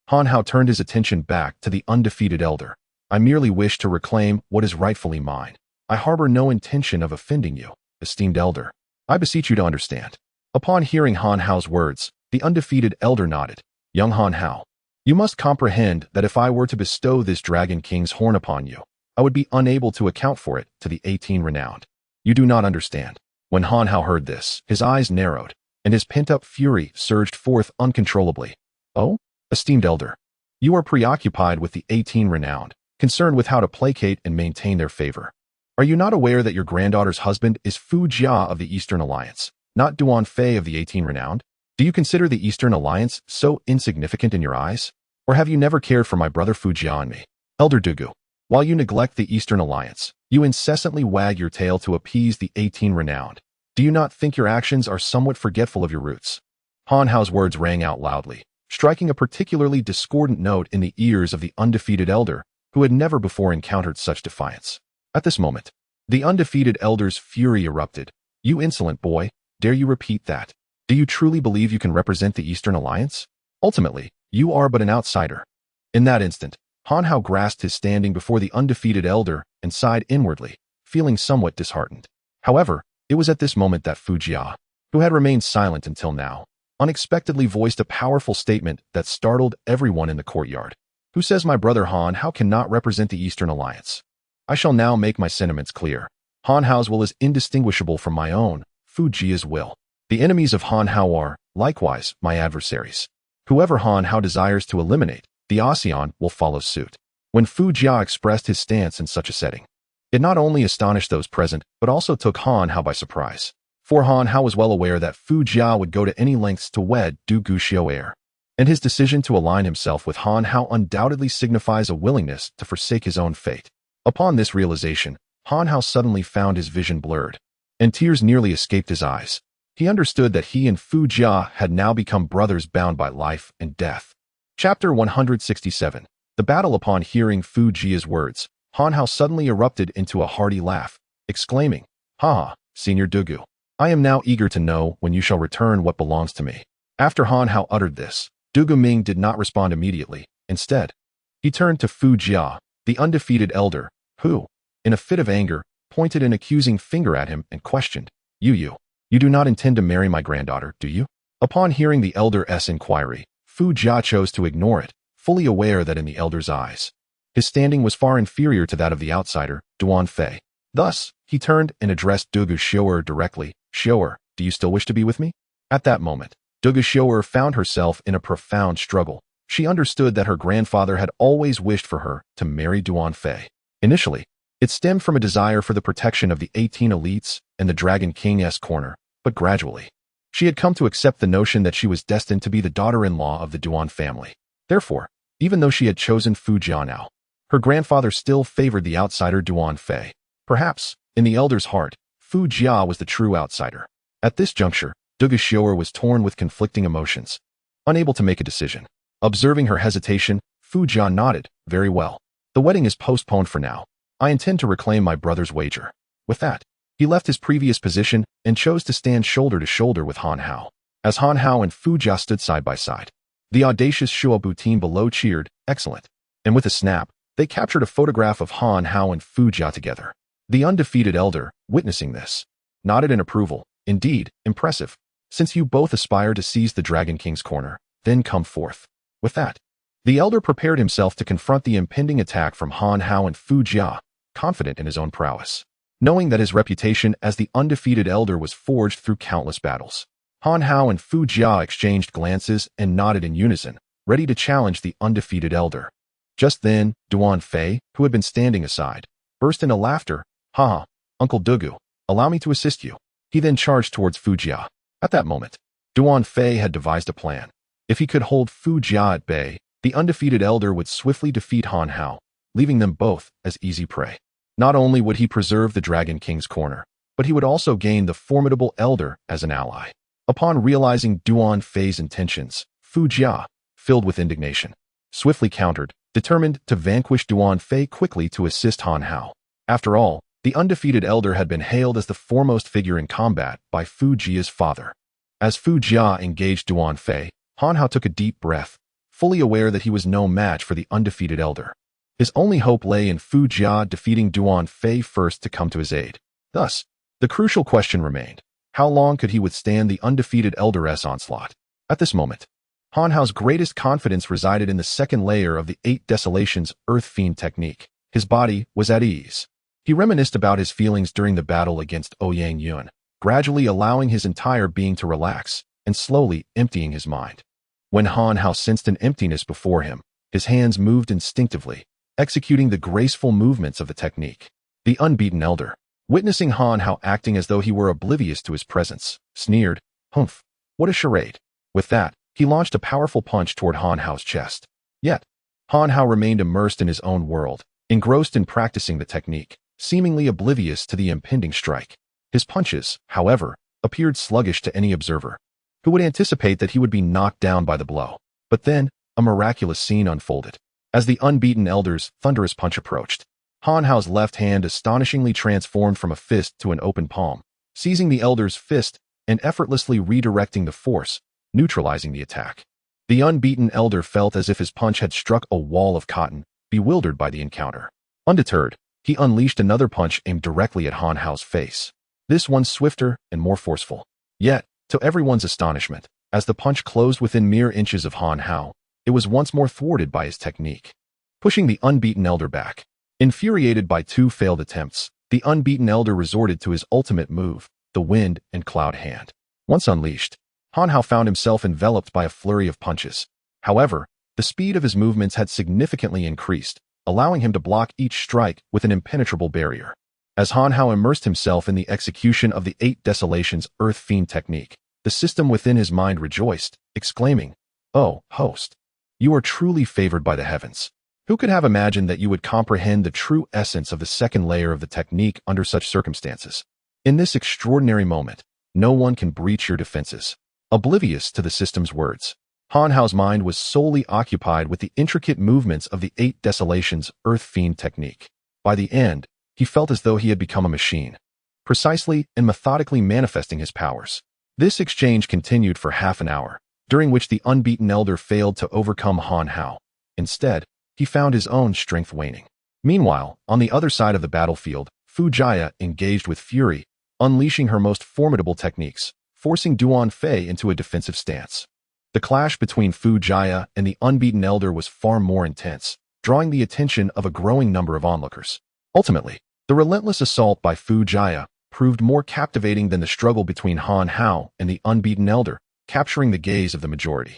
Han Hao turned his attention back to the undefeated elder. "I merely wish to reclaim what is rightfully mine. I harbor no intention of offending you, esteemed elder. I beseech you to understand." Upon hearing Han Hao's words, the undefeated elder nodded. "Young Han Hao, you must comprehend that if I were to bestow this Dragon King's horn upon you, I would be unable to account for it to the 18 renowned. You do not understand." When Han Hao heard this, his eyes narrowed, and his pent-up fury surged forth uncontrollably. "Oh, esteemed elder, you are preoccupied with the 18 renowned, concerned with how to placate and maintain their favor. Are you not aware that your granddaughter's husband is Fu Jia of the Eastern Alliance, not Duan Fei of the 18 renowned? Do you consider the Eastern Alliance so insignificant in your eyes? Or have you never cared for my brother Fu Jia and me? Elder Dugu, while you neglect the Eastern Alliance, you incessantly wag your tail to appease the 18 renowned. Do you not think your actions are somewhat forgetful of your roots?" Han Hao's words rang out loudly, striking a particularly discordant note in the ears of the undefeated elder, who had never before encountered such defiance. At this moment, the undefeated elder's fury erupted. "You insolent boy, dare you repeat that? Do you truly believe you can represent the Eastern Alliance? Ultimately, you are but an outsider." In that instant, Han Hao grasped his standing before the undefeated elder and sighed inwardly, feeling somewhat disheartened. However, it was at this moment that Fu Jia, who had remained silent until now, unexpectedly voiced a powerful statement that startled everyone in the courtyard. "Who says my brother Han Hao cannot represent the Eastern Alliance? I shall now make my sentiments clear. Han Hao's will is indistinguishable from my own, Fu Jia's will. The enemies of Han Hao are, likewise, my adversaries. Whoever Han Hao desires to eliminate, the ASEAN will follow suit." When Fu Jia expressed his stance in such a setting, it not only astonished those present, but also took Han Hao by surprise. For Han Hao was well aware that Fu Jia would go to any lengths to wed Du Guxiu, and his decision to align himself with Han Hao undoubtedly signifies a willingness to forsake his own fate. Upon this realization, Han Hao suddenly found his vision blurred, and tears nearly escaped his eyes. He understood that he and Fu Jia had now become brothers bound by life and death. Chapter 167. The battle. Upon hearing Fu Jia's words, Han Hao suddenly erupted into a hearty laugh, exclaiming, "Ha ha, Senior Dugu, I am now eager to know when you shall return what belongs to me." After Han Hao uttered this, Dugu Ming did not respond immediately. Instead, he turned to Fu Jia, the undefeated elder, who, in a fit of anger, pointed an accusing finger at him and questioned, You do not intend to marry my granddaughter, do you?" Upon hearing the elder's inquiry, Fu Jia chose to ignore it, fully aware that in the elder's eyes, his standing was far inferior to that of the outsider, Duan Fei. Thus, he turned and addressed Dugu Xiu'er directly. "Xiu'er, do you still wish to be with me?" At that moment, Dugu Xiu'er found herself in a profound struggle. She understood that her grandfather had always wished for her to marry Duan Fei. Initially, it stemmed from a desire for the protection of the 18 elites and the Dragon King's corner, but gradually, she had come to accept the notion that she was destined to be the daughter-in-law of the Duan family. Therefore, even though she had chosen Fu Jia now, her grandfather still favored the outsider Duan Fei. Perhaps, in the elder's heart, Fu Jia was the true outsider. At this juncture, Dugu Xiu'er was torn with conflicting emotions, unable to make a decision. Observing her hesitation, Fu Jia nodded. "Very well. The wedding is postponed for now. I intend to reclaim my brother's wager." With that, he left his previous position and chose to stand shoulder to shoulder with Han Hao. As Han Hao and Fu Jia stood side by side, the audacious Shuobu team below cheered, "Excellent." And with a snap, they captured a photograph of Han Hao and Fu Jia together. The undefeated elder, witnessing this, nodded in approval. "Indeed, impressive. Since you both aspire to seize the Dragon King's corner, then come forth. With that, the elder prepared himself to confront the impending attack from Han Hao and Fu Jia, confident in his own prowess. Knowing that his reputation as the undefeated elder was forged through countless battles, Han Hao and Fu Jia exchanged glances and nodded in unison, ready to challenge the undefeated elder. Just then, Duan Fei, who had been standing aside, burst into laughter. "Ha! Uncle Dugu, allow me to assist you." He then charged towards Fu Jia. At that moment, Duan Fei had devised a plan. If he could hold Fu Jia at bay, the undefeated elder would swiftly defeat Han Hao, leaving them both as easy prey. Not only would he preserve the Dragon King's corner, but he would also gain the formidable elder as an ally. Upon realizing Duan Fei's intentions, Fu Jia, filled with indignation, swiftly countered, determined to vanquish Duan Fei quickly to assist Han Hao. After all, the undefeated elder had been hailed as the foremost figure in combat by Fu Jia's father. As Fu Jia engaged Duan Fei, Han Hao took a deep breath, fully aware that he was no match for the undefeated elder. His only hope lay in Fu Jia defeating Duan Fei first to come to his aid. Thus, the crucial question remained: how long could he withstand the undefeated elder's onslaught? At this moment, Han Hao's greatest confidence resided in the second layer of the 8 Desolations Earth Fiend technique. His body was at ease. He reminisced about his feelings during the battle against Ouyang Yuan, gradually allowing his entire being to relax and slowly emptying his mind. When Han Hao sensed an emptiness before him, his hands moved instinctively, executing the graceful movements of the technique. The unbeaten elder, witnessing Han Hao acting as though he were oblivious to his presence, sneered, "Humph, what a charade." With that, he launched a powerful punch toward Han Hao's chest. Yet, Han Hao remained immersed in his own world, engrossed in practicing the technique, seemingly oblivious to the impending strike. His punches, however, appeared sluggish to any observer, who would anticipate that he would be knocked down by the blow. But then, a miraculous scene unfolded. As the unbeaten elder's thunderous punch approached, Han Hao's left hand astonishingly transformed from a fist to an open palm, seizing the elder's fist and effortlessly redirecting the force, neutralizing the attack. The unbeaten elder felt as if his punch had struck a wall of cotton, bewildered by the encounter. Undeterred, he unleashed another punch aimed directly at Han Hao's face, this one swifter and more forceful. Yet, to everyone's astonishment, as the punch closed within mere inches of Han Hao, it was once more thwarted by his technique, pushing the unbeaten elder back. Infuriated by 2 failed attempts, the unbeaten elder resorted to his ultimate move, the wind and cloud hand. Once unleashed, Han Hao found himself enveloped by a flurry of punches. However, the speed of his movements had significantly increased, allowing him to block each strike with an impenetrable barrier. As Han Hao immersed himself in the execution of the 8 Desolations Earth Fiend technique, the system within his mind rejoiced, exclaiming, "Oh, host, you are truly favored by the heavens. Who could have imagined that you would comprehend the true essence of the second layer of the technique under such circumstances? In this extraordinary moment, no one can breach your defenses." Oblivious to the system's words, Han Hao's mind was solely occupied with the intricate movements of the 8 Desolations Earth Fiend technique. By the end, he felt as though he had become a machine, precisely and methodically manifesting his powers. This exchange continued for half an hour, during which the unbeaten elder failed to overcome Han Hao. Instead, he found his own strength waning. Meanwhile, on the other side of the battlefield, Fu Jia engaged with fury, unleashing her most formidable techniques, forcing Duan Fei into a defensive stance. The clash between Fu Jia and the unbeaten elder was far more intense, drawing the attention of a growing number of onlookers. Ultimately, the relentless assault by Fu Jia proved more captivating than the struggle between Han Hao and the unbeaten elder, capturing the gaze of the majority.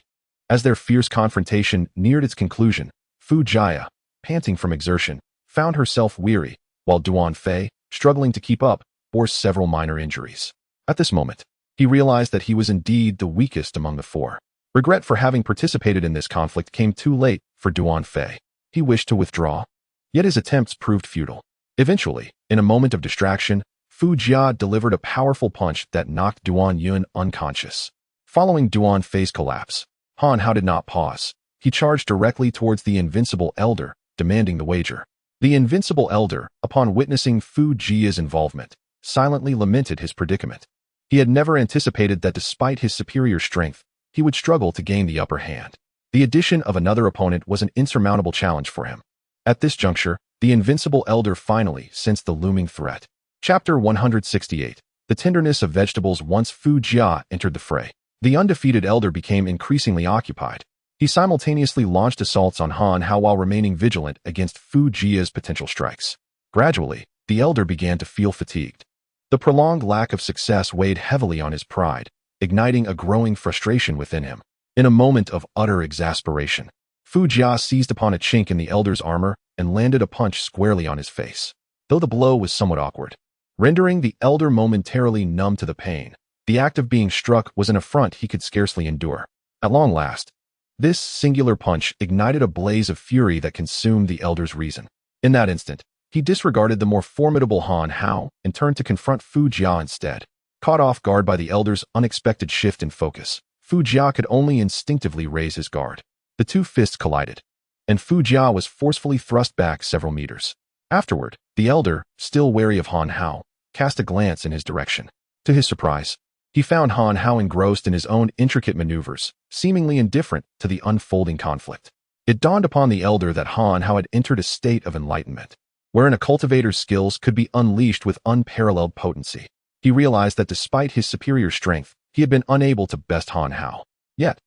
As their fierce confrontation neared its conclusion, Fu Jia, panting from exertion, found herself weary, while Duan Fei, struggling to keep up, bore several minor injuries. At this moment, he realized that he was indeed the weakest among the 4. Regret for having participated in this conflict came too late for Duan Fei. He wished to withdraw, yet his attempts proved futile. Eventually, in a moment of distraction, Fu Jia delivered a powerful punch that knocked Duan Yuan unconscious. Following Duan Fei's collapse, Han Hao did not pause. He charged directly towards the invincible elder, demanding the wager. The invincible elder, upon witnessing Fu Jia's involvement, silently lamented his predicament. He had never anticipated that despite his superior strength, he would struggle to gain the upper hand. The addition of another opponent was an insurmountable challenge for him. At this juncture, the invincible elder finally sensed the looming threat. Chapter 168. The Tenderness of Vegetables. Once Fu Jia entered the fray, the undefeated elder became increasingly occupied. He simultaneously launched assaults on Han Hao while remaining vigilant against Fu Jia's potential strikes. Gradually, the elder began to feel fatigued. The prolonged lack of success weighed heavily on his pride, igniting a growing frustration within him. In a moment of utter exasperation, Fu Jia seized upon a chink in the elder's armor and landed a punch squarely on his face. Though the blow was somewhat awkward, rendering the elder momentarily numb to the pain, the act of being struck was an affront he could scarcely endure. At long last, this singular punch ignited a blaze of fury that consumed the elder's reason. In that instant, he disregarded the more formidable Han Hao and turned to confront Fu Jia instead. Caught off guard by the elder's unexpected shift in focus, Fu Jia could only instinctively raise his guard. The two fists collided, and Fu Jia was forcefully thrust back several meters. Afterward, the elder, still wary of Han Hao, cast a glance in his direction. To his surprise, he found Han Hao engrossed in his own intricate maneuvers, seemingly indifferent to the unfolding conflict. It dawned upon the elder that Han Hao had entered a state of enlightenment, wherein a cultivator's skills could be unleashed with unparalleled potency. He realized that despite his superior strength, he had been unable to best Han Hao. Yet,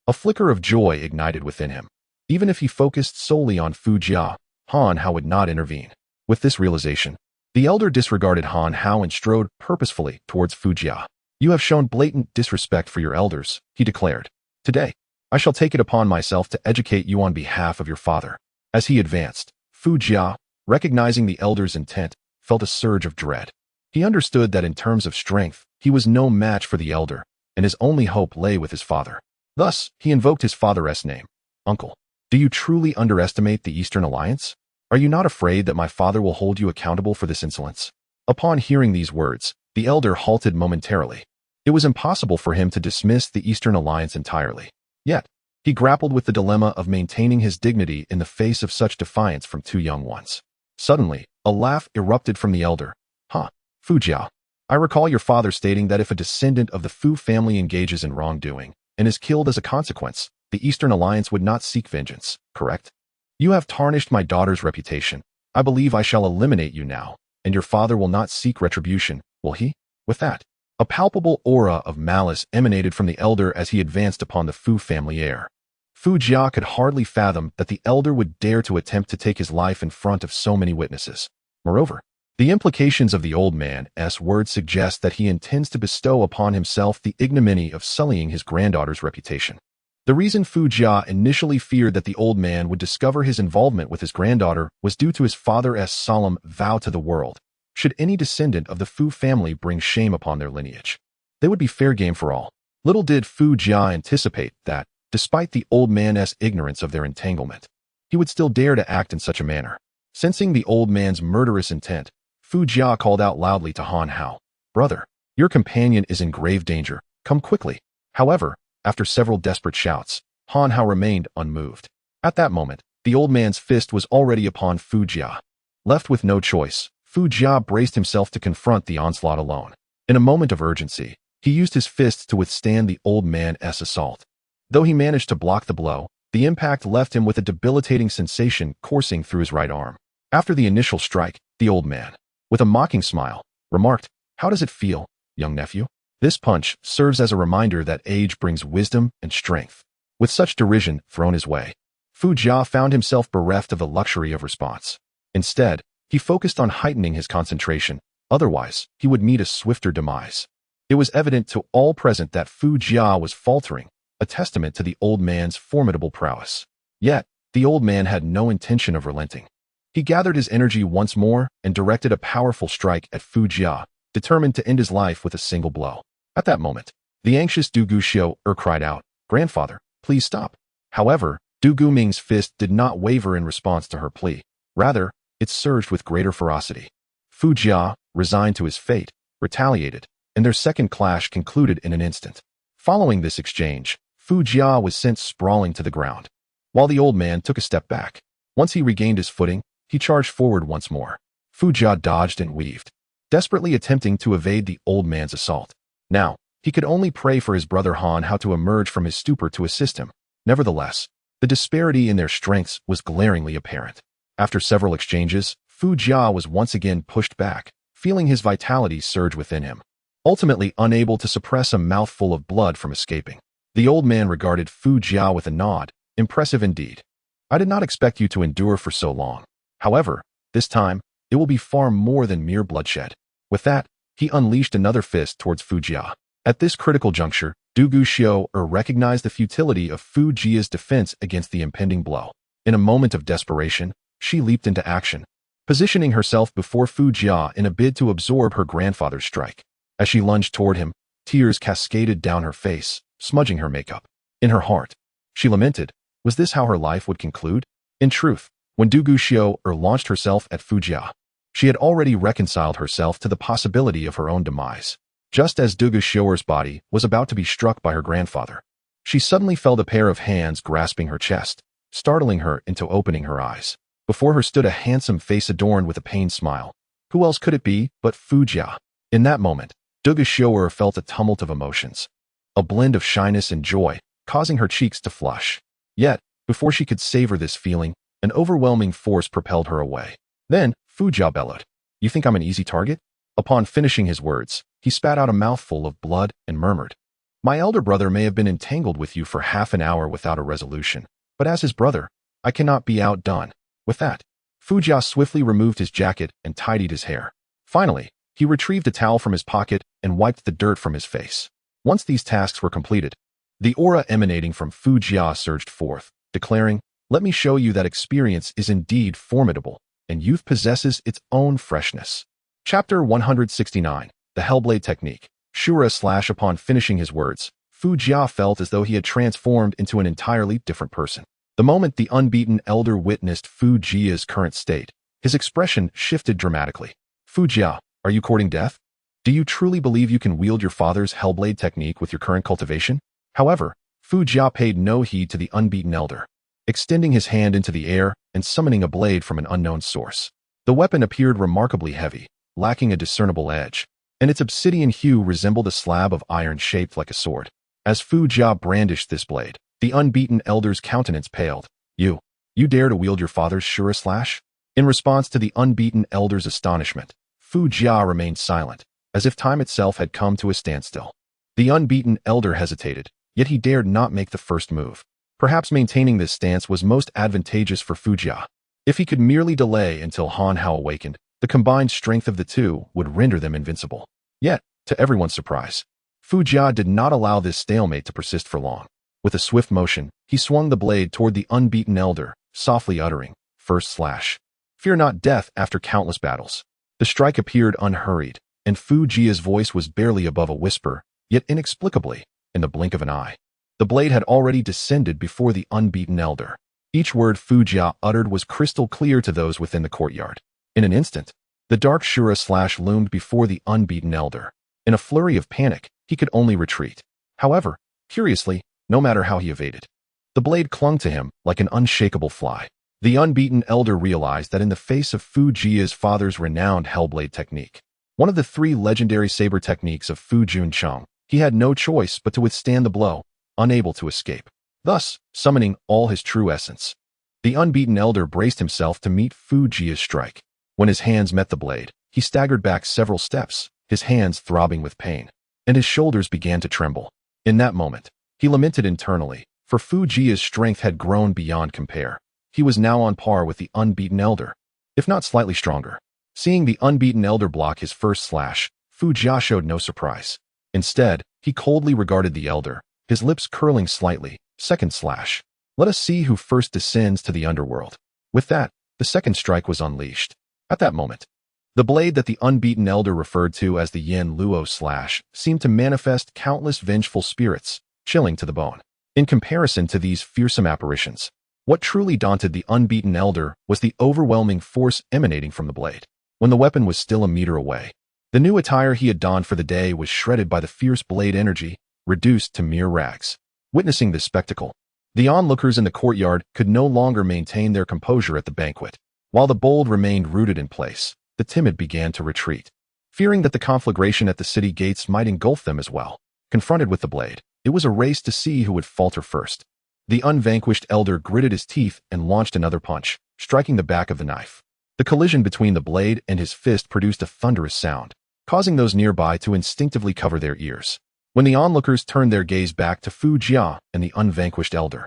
a flicker of joy ignited within him. Even if he focused solely on Fu Jia, Han Hao would not intervene. With this realization, the elder disregarded Han Hao and strode purposefully towards Fu Jia. "You have shown blatant disrespect for your elders," he declared. "Today, I shall take it upon myself to educate you on behalf of your father." As he advanced, Fu Jia, recognizing the elder's intent, felt a surge of dread. He understood that in terms of strength, he was no match for the elder, and his only hope lay with his father. Thus, he invoked his father's name. "Uncle, do you truly underestimate the Eastern Alliance? Are you not afraid that my father will hold you accountable for this insolence?" Upon hearing these words, the elder halted momentarily. It was impossible for him to dismiss the Eastern Alliance entirely. Yet, he grappled with the dilemma of maintaining his dignity in the face of such defiance from two young ones. Suddenly, a laugh erupted from the elder. "Ha, Fu Jia, I recall your father stating that if a descendant of the Fu family engages in wrongdoing and is killed as a consequence, the Eastern Alliance would not seek vengeance, correct? You have tarnished my daughter's reputation. I believe I shall eliminate you now, and your father will not seek retribution, will he?" With that, a palpable aura of malice emanated from the elder as he advanced upon the Fu family heir. Fu Jia could hardly fathom that the elder would dare to attempt to take his life in front of so many witnesses. Moreover, the implications of the old man's words suggest that he intends to bestow upon himself the ignominy of sullying his granddaughter's reputation. The reason Fu Jia initially feared that the old man would discover his involvement with his granddaughter was due to his father's solemn vow to the world. Should any descendant of the Fu family bring shame upon their lineage, they would be fair game for all. Little did Fu Jia anticipate that, despite the old man's ignorance of their entanglement, he would still dare to act in such a manner. Sensing the old man's murderous intent, Fu Jia called out loudly to Han Hao, "Brother, your companion is in grave danger. Come quickly." However, after several desperate shouts, Han Hao remained unmoved. At that moment, the old man's fist was already upon Fu Jia. Left with no choice, Fu Jia braced himself to confront the onslaught alone. In a moment of urgency, he used his fists to withstand the old man's assault. Though he managed to block the blow, the impact left him with a debilitating sensation coursing through his right arm. After the initial strike, the old man, with a mocking smile, remarked, "How does it feel, young nephew?" This punch serves as a reminder that age brings wisdom and strength. With such derision thrown his way, Fu Jia found himself bereft of the luxury of response. Instead, he focused on heightening his concentration, otherwise he would meet a swifter demise. It was evident to all present that Fu Jia was faltering, a testament to the old man's formidable prowess. Yet, the old man had no intention of relenting. He gathered his energy once more and directed a powerful strike at Fu Jia, determined to end his life with a single blow. At that moment, the anxious Du Guxiu cried out, "Grandfather, please stop." However, Du Guming's fist did not waver in response to her plea. Rather, it surged with greater ferocity. Fu Jia, resigned to his fate, retaliated, and their second clash concluded in an instant. Following this exchange, Fu Jia was sent sprawling to the ground, while the old man took a step back. Once he regained his footing, he charged forward once more. Fu Jia dodged and weaved, desperately attempting to evade the old man's assault. Now, he could only pray for his brother Han Hao to emerge from his stupor to assist him. Nevertheless, the disparity in their strengths was glaringly apparent. After several exchanges, Fu Jia was once again pushed back, feeling his vitality surge within him. Ultimately unable to suppress a mouthful of blood from escaping, the old man regarded Fu Jia with a nod, Impressive indeed. I did not expect you to endure for so long. However, this time, it will be far more than mere bloodshed. With that, he unleashed another fist towards Fu Jia. At this critical juncture, Du Guxiu recognized the futility of Fu Jia's defense against the impending blow. In a moment of desperation, she leaped into action, positioning herself before Fu Jia in a bid to absorb her grandfather's strike. As she lunged toward him, tears cascaded down her face, smudging her makeup. In her heart, she lamented, was this how her life would conclude? In truth, when Du Guxiu launched herself at Fu Jia, she had already reconciled herself to the possibility of her own demise. Just as Du Guxiu's body was about to be struck by her grandfather, she suddenly felt a pair of hands grasping her chest, startling her into opening her eyes. Before her stood a handsome face adorned with a pained smile. Who else could it be but Fu Jia? In that moment, Du Guxiu felt a tumult of emotions, a blend of shyness and joy, causing her cheeks to flush. Yet, before she could savor this feeling, an overwhelming force propelled her away. Then, Fu Jia bellowed, "You think I'm an easy target?" Upon finishing his words, he spat out a mouthful of blood and murmured, "My elder brother may have been entangled with you for half an hour without a resolution, but as his brother, I cannot be outdone." With that, Fu Jia swiftly removed his jacket and tidied his hair. Finally, he retrieved a towel from his pocket and wiped the dirt from his face. Once these tasks were completed, the aura emanating from Fu Jia surged forth, declaring, "Let me show you that experience is indeed formidable, and youth possesses its own freshness." Chapter 169, The Hellblade Technique. Shura/ Upon finishing his words, Fu Jia felt as though he had transformed into an entirely different person. The moment the unbeaten elder witnessed Fu Jia's current state, his expression shifted dramatically. "Fu Jia, are you courting death? Do you truly believe you can wield your father's Hellblade technique with your current cultivation?" However, Fu Jia paid no heed to the unbeaten elder, extending his hand into the air and summoning a blade from an unknown source. The weapon appeared remarkably heavy, lacking a discernible edge, and its obsidian hue resembled a slab of iron shaped like a sword. As Fu Jia brandished this blade, the unbeaten elder's countenance paled. You dare to wield your father's Shura/?" In response to the unbeaten elder's astonishment, Fu Jia remained silent, as if time itself had come to a standstill. The unbeaten elder hesitated, yet he dared not make the first move. Perhaps maintaining this stance was most advantageous for Fu Jia. If he could merely delay until Han Hao awakened, the combined strength of the two would render them invincible. Yet, to everyone's surprise, Fu Jia did not allow this stalemate to persist for long. With a swift motion, he swung the blade toward the unbeaten elder, softly uttering, "First slash. Fear not death after countless battles." The strike appeared unhurried, and Fu Jia's voice was barely above a whisper, yet inexplicably, in the blink of an eye, the blade had already descended before the unbeaten elder. Each word Fu Jia uttered was crystal clear to those within the courtyard. In an instant, the dark Shura/ loomed before the unbeaten elder. In a flurry of panic, he could only retreat. However, curiously, no matter how he evaded, the blade clung to him like an unshakable fly. The unbeaten elder realized that in the face of Fu Jia's father's renowned Hellblade technique, one of the three legendary saber techniques of Fu Juncheng, he had no choice but to withstand the blow, unable to escape. Thus, summoning all his true essence, the unbeaten elder braced himself to meet Fu Jia's strike. When his hands met the blade, he staggered back several steps, his hands throbbing with pain, and his shoulders began to tremble. In that moment, he lamented internally, for Fu Jia's strength had grown beyond compare. He was now on par with the unbeaten elder, if not slightly stronger. Seeing the unbeaten elder block his first slash, Fu Jia showed no surprise. Instead, he coldly regarded the elder, his lips curling slightly. "Second slash. Let us see who first descends to the underworld." With that, the second strike was unleashed. At that moment, the blade that the unbeaten elder referred to as the Yin Luo slash seemed to manifest countless vengeful spirits, chilling to the bone. In comparison to these fearsome apparitions, what truly daunted the unbeaten elder was the overwhelming force emanating from the blade. When the weapon was still a meter away, the new attire he had donned for the day was shredded by the fierce blade energy, reduced to mere rags. Witnessing this spectacle, the onlookers in the courtyard could no longer maintain their composure at the banquet. While the bold remained rooted in place, the timid began to retreat, fearing that the conflagration at the city gates might engulf them as well. Confronted with the blade, it was a race to see who would falter first. The unvanquished elder gritted his teeth and launched another punch, striking the back of the knife. The collision between the blade and his fist produced a thunderous sound, causing those nearby to instinctively cover their ears. When the onlookers turned their gaze back to Fu Jia and the unvanquished elder,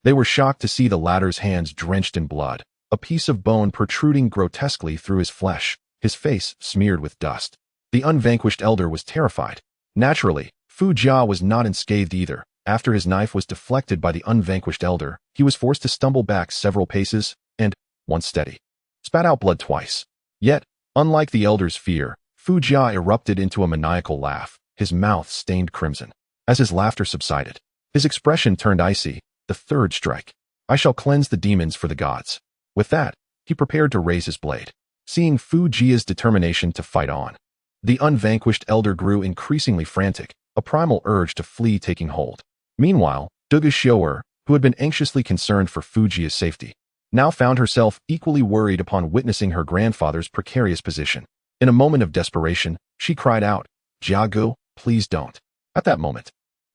They were shocked to see the latter's hands drenched in blood, a piece of bone protruding grotesquely through his flesh, his face smeared with dust. The unvanquished elder was terrified. Naturally, Fu Jia was not unscathed either. After his knife was deflected by the unvanquished elder, he was forced to stumble back several paces and, once steady, spat out blood twice. Yet, unlike the elder's fear, Fu Jia erupted into a maniacal laugh, his mouth stained crimson. As his laughter subsided, his expression turned icy. The third strike. I shall cleanse the demons for the gods. With that, he prepared to raise his blade. Seeing Fu Jia's determination to fight on, the unvanquished elder grew increasingly frantic, a primal urge to flee taking hold. Meanwhile, Duga Xiu'er, who had been anxiously concerned for Fu Jia's safety, now found herself equally worried upon witnessing her grandfather's precarious position. In a moment of desperation, she cried out, "Jiagu, please don't." At that moment,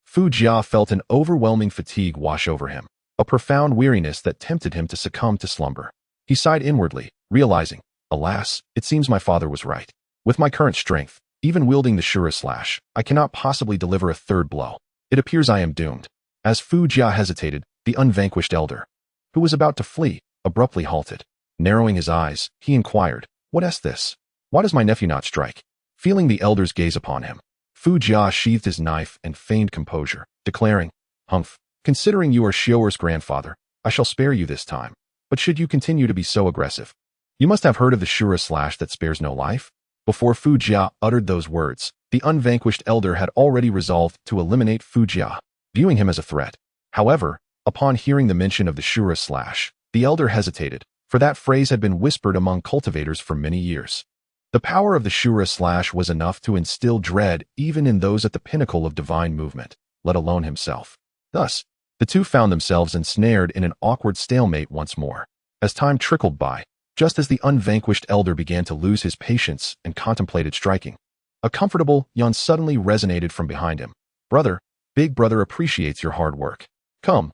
Fu Jia felt an overwhelming fatigue wash over him, a profound weariness that tempted him to succumb to slumber. He sighed inwardly, realizing, alas, it seems my father was right. With my current strength, even wielding the Shura slash, I cannot possibly deliver a third blow. It appears I am doomed. As Fu Jia hesitated, the unvanquished elder, who was about to flee, abruptly halted. Narrowing his eyes, he inquired, "What is this? Why does my nephew not strike?" Feeling the elder's gaze upon him, Fu Jia sheathed his knife and feigned composure, declaring, "Humph, considering you are Xiu'er's grandfather, I shall spare you this time. But should you continue to be so aggressive, you must have heard of the Shura slash that spares no life." Before Fu Jia uttered those words, the unvanquished elder had already resolved to eliminate Fu Jia, viewing him as a threat. However, upon hearing the mention of the Shura slash, the elder hesitated, for that phrase had been whispered among cultivators for many years. The power of the Shura slash was enough to instill dread even in those at the pinnacle of divine movement, let alone himself. Thus, the two found themselves ensnared in an awkward stalemate once more. As time trickled by, just as the unvanquished elder began to lose his patience and contemplated striking, a comfortable yawn suddenly resonated from behind him. "Brother, big brother appreciates your hard work. Come,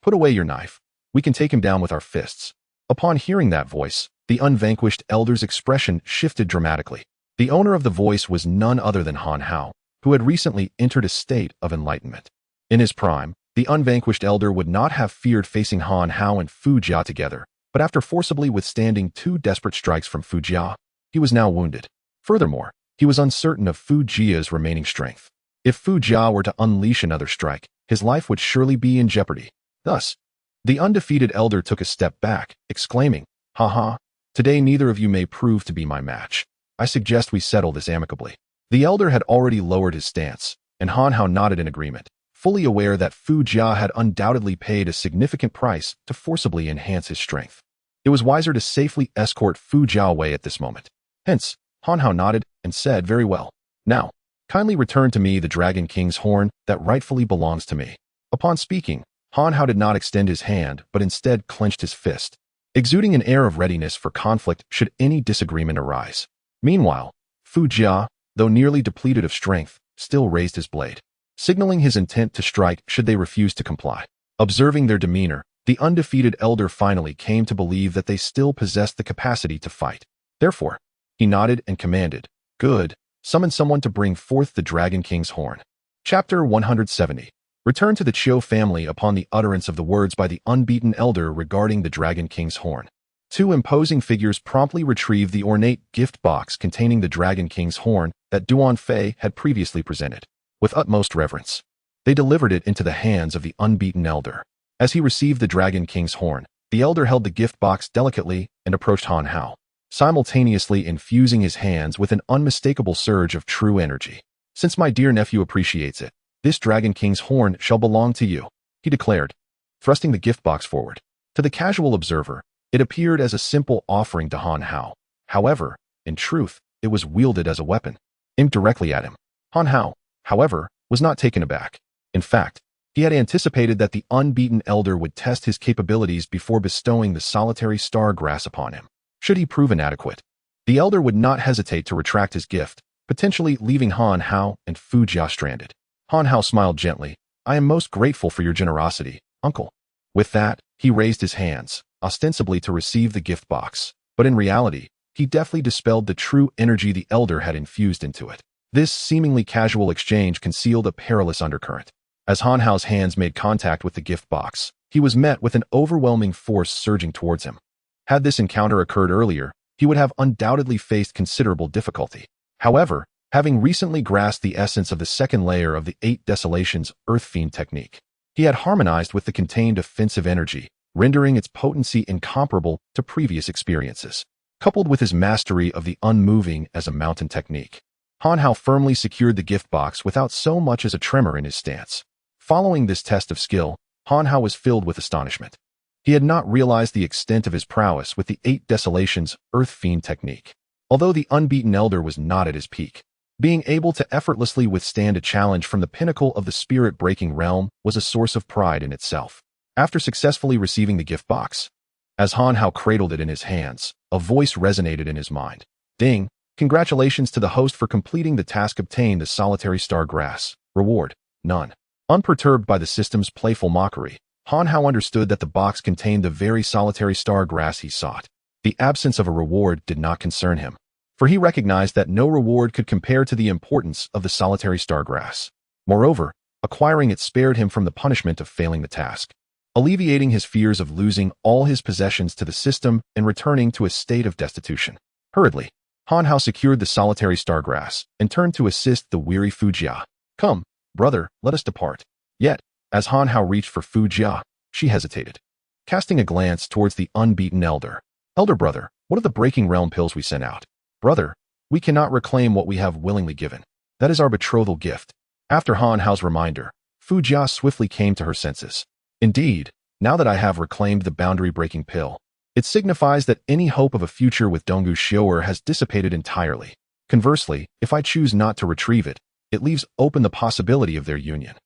put away your knife. We can take him down with our fists." Upon hearing that voice, the unvanquished elder's expression shifted dramatically. The owner of the voice was none other than Han Hao, who had recently entered a state of enlightenment. In his prime, the unvanquished elder would not have feared facing Han Hao and Fu Jia together, but after forcibly withstanding two desperate strikes from Fu Jia, he was now wounded. Furthermore, he was uncertain of Fu Jia's remaining strength. If Fu Jia were to unleash another strike, his life would surely be in jeopardy. Thus, the undefeated elder took a step back, exclaiming, "Ha, today neither of you may prove to be my match. I suggest we settle this amicably." The elder had already lowered his stance, and Han Hao nodded in agreement, fully aware that Fu Jia had undoubtedly paid a significant price to forcibly enhance his strength. It was wiser to safely escort Fu Jia away at this moment. Hence, Han Hao nodded and said, "Very well. Now, kindly return to me the Dragon King's horn that rightfully belongs to me." Upon speaking, Han Hao did not extend his hand, but instead clenched his fist, exuding an air of readiness for conflict should any disagreement arise. Meanwhile, Fu Jia, though nearly depleted of strength, still raised his blade, signaling his intent to strike should they refuse to comply. Observing their demeanor, the undefeated elder finally came to believe that they still possessed the capacity to fight. Therefore, he nodded and commanded, "Good, summon someone to bring forth the Dragon King's horn." Chapter 170. Return to the Chiu family upon the utterance of the words by the unbeaten elder regarding the Dragon King's horn. Two imposing figures promptly retrieved the ornate gift box containing the Dragon King's horn that Duan Fei had previously presented. With utmost reverence, they delivered it into the hands of the unbeaten elder. As he received the Dragon King's horn, the elder held the gift box delicately and approached Han Hao, simultaneously infusing his hands with an unmistakable surge of true energy. "Since my dear nephew appreciates it, this Dragon King's horn shall belong to you," he declared, thrusting the gift box forward. To the casual observer, it appeared as a simple offering to Han Hao. However, in truth, it was wielded as a weapon, aimed directly at him. Han Hao, however, was not taken aback. In fact, he had anticipated that the unbeaten elder would test his capabilities before bestowing the solitary star grass upon him. Should he prove inadequate, the elder would not hesitate to retract his gift, potentially leaving Han Hao and Fu Jia stranded. Han Hao smiled gently. "I am most grateful for your generosity, uncle." With that, he raised his hands, ostensibly to receive the gift box, but in reality, he deftly dispelled the true energy the elder had infused into it. This seemingly casual exchange concealed a perilous undercurrent. As Han Hao's hands made contact with the gift box, he was met with an overwhelming force surging towards him. Had this encounter occurred earlier, he would have undoubtedly faced considerable difficulty. However, having recently grasped the essence of the second layer of the Eight Desolations Earth Fiend technique, he had harmonized with the contained offensive energy, rendering its potency incomparable to previous experiences. Coupled with his mastery of the unmoving as a mountain technique, Han Hao firmly secured the gift box without so much as a tremor in his stance. Following this test of skill, Han Hao was filled with astonishment. He had not realized the extent of his prowess with the Eight Desolations Earth Fiend technique. Although the unbeaten elder was not at his peak, being able to effortlessly withstand a challenge from the pinnacle of the spirit-breaking realm was a source of pride in itself. After successfully receiving the gift box, as Han Hao cradled it in his hands, a voice resonated in his mind. Ding! Congratulations to the host for completing the task. Obtain the solitary star grass. Reward: none. Unperturbed by the system's playful mockery, Han Hao understood that the box contained the very solitary star grass he sought. The absence of a reward did not concern him, for he recognized that no reward could compare to the importance of the solitary star grass. Moreover, acquiring it spared him from the punishment of failing the task, alleviating his fears of losing all his possessions to the system and returning to a state of destitution. Hurriedly, Han Hao secured the solitary star grass and turned to assist the weary Fu Jia. Come, brother, let us depart. Yet, as Han Hao reached for Fu Jia, she hesitated, casting a glance towards the unbeaten elder. Elder brother, what of the breaking realm pills we sent out? Brother, we cannot reclaim what we have willingly given. That is our betrothal gift. After Han Hao's reminder, Fu Jia swiftly came to her senses. Indeed, now that I have reclaimed the boundary-breaking pill, it signifies that any hope of a future with Donggu Xiu'er has dissipated entirely. Conversely, if I choose not to retrieve it, it leaves open the possibility of their union.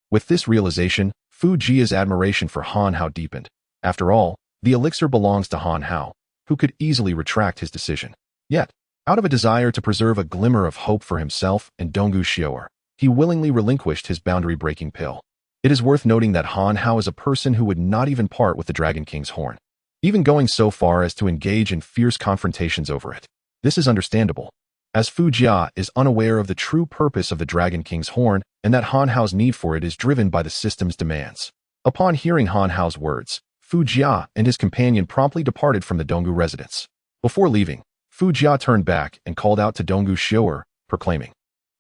With this realization, Fu Jia's admiration for Han Hao deepened. After all, the elixir belongs to Han Hao, who could easily retract his decision. Yet, out of a desire to preserve a glimmer of hope for himself and Donggu Xiu'er, he willingly relinquished his boundary-breaking pill. It is worth noting that Han Hao is a person who would not even part with the Dragon King's horn, even going so far as to engage in fierce confrontations over it. This is understandable, as Fu Jia is unaware of the true purpose of the Dragon King's horn and that Han Hao's need for it is driven by the system's demands. Upon hearing Han Hao's words, Fu Jia and his companion promptly departed from the Donggu residence. Before leaving, Fu Jia turned back and called out to Donggu Xiu'er, proclaiming,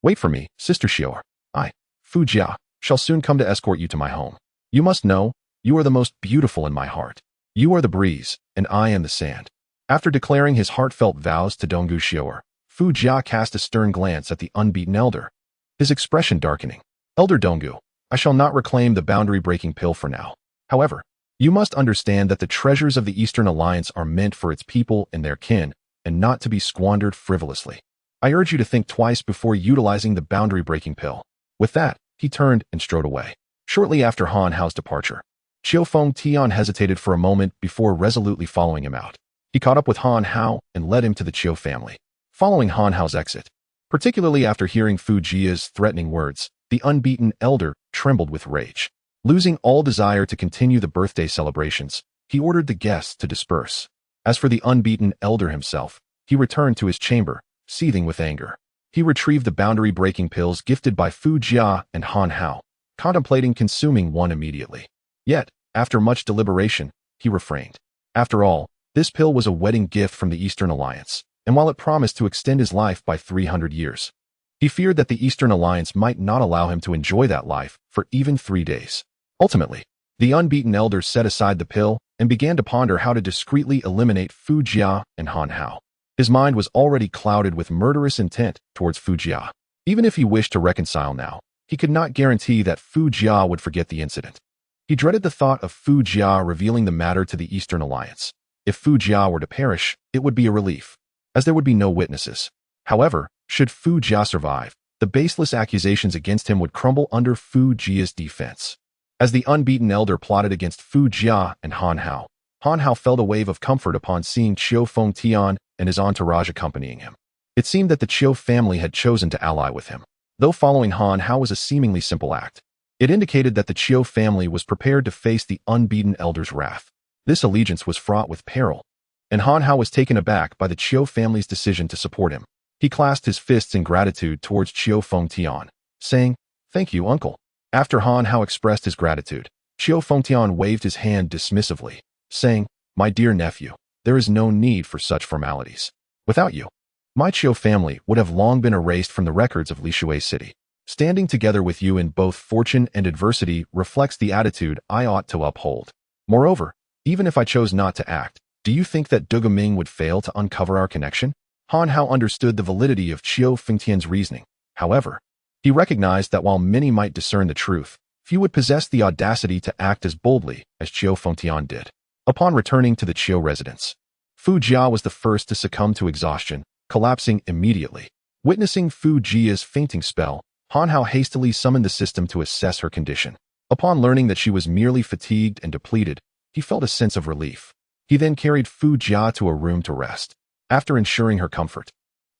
"Wait for me, Sister Xiu'er. I, Fu Jia, shall soon come to escort you to my home. You must know, you are the most beautiful in my heart. You are the breeze, and I am the sand." After declaring his heartfelt vows to Donggu Xiu'er, Fu Jia cast a stern glance at the unbeaten elder, his expression darkening. "Elder Donggu, I shall not reclaim the boundary-breaking pill for now. However, you must understand that the treasures of the Eastern Alliance are meant for its people and their kin, and not to be squandered frivolously. I urge you to think twice before utilizing the boundary-breaking pill." With that, he turned and strode away. Shortly after Han Hao's departure, Feng Yutian hesitated for a moment before resolutely following him out. He caught up with Han Hao and led him to the Chiu family. Following Han Hao's exit, particularly after hearing Fu Jia's threatening words, the unbeaten elder trembled with rage. Losing all desire to continue the birthday celebrations, he ordered the guests to disperse. As for the unbeaten elder himself, he returned to his chamber, seething with anger. He retrieved the boundary-breaking pills gifted by Fu Jia and Han Hao, contemplating consuming one immediately. Yet, after much deliberation, he refrained. After all, this pill was a wedding gift from the Eastern Alliance, and while it promised to extend his life by 300 years, he feared that the Eastern Alliance might not allow him to enjoy that life for even 3 days. Ultimately, the unbeaten elder set aside the pill and began to ponder how to discreetly eliminate Fu Jia and Han Hao. His mind was already clouded with murderous intent towards Fu Jia. Even if he wished to reconcile now, he could not guarantee that Fu Jia would forget the incident. He dreaded the thought of Fu Jia revealing the matter to the Eastern Alliance. If Fu Jia were to perish, it would be a relief, as there would be no witnesses. However, should Fu Jia survive, the baseless accusations against him would crumble under Fu Jia's defense. As the unbeaten elder plotted against Fu Jia and Han Hao felt a wave of comfort upon seeing Feng Yutian and his entourage accompanying him. It seemed that the Chiu family had chosen to ally with him. Though following Han Hao was a seemingly simple act, it indicated that the Chiu family was prepared to face the unbeaten elder's wrath. This allegiance was fraught with peril, and Han Hao was taken aback by the Chiu family's decision to support him. He clasped his fists in gratitude towards Feng Yutian, saying, "Thank you, uncle." After Han Hao expressed his gratitude, Qiu Fengtian waved his hand dismissively, saying, "My dear nephew, there is no need for such formalities. Without you, my Qiu family would have long been erased from the records of Lishui City. Standing together with you in both fortune and adversity reflects the attitude I ought to uphold. Moreover, even if I chose not to act, do you think that Duge Ming would fail to uncover our connection?" Han Hao understood the validity of Qiu Fengtian's reasoning. However, he recognized that while many might discern the truth, few would possess the audacity to act as boldly as Qiu Fengtian did. Upon returning to the Qiu residence, Fu Jia was the first to succumb to exhaustion, collapsing immediately. Witnessing Fu Jia's fainting spell, Han Hao hastily summoned the system to assess her condition. Upon learning that she was merely fatigued and depleted, he felt a sense of relief. He then carried Fu Jia to a room to rest. After ensuring her comfort,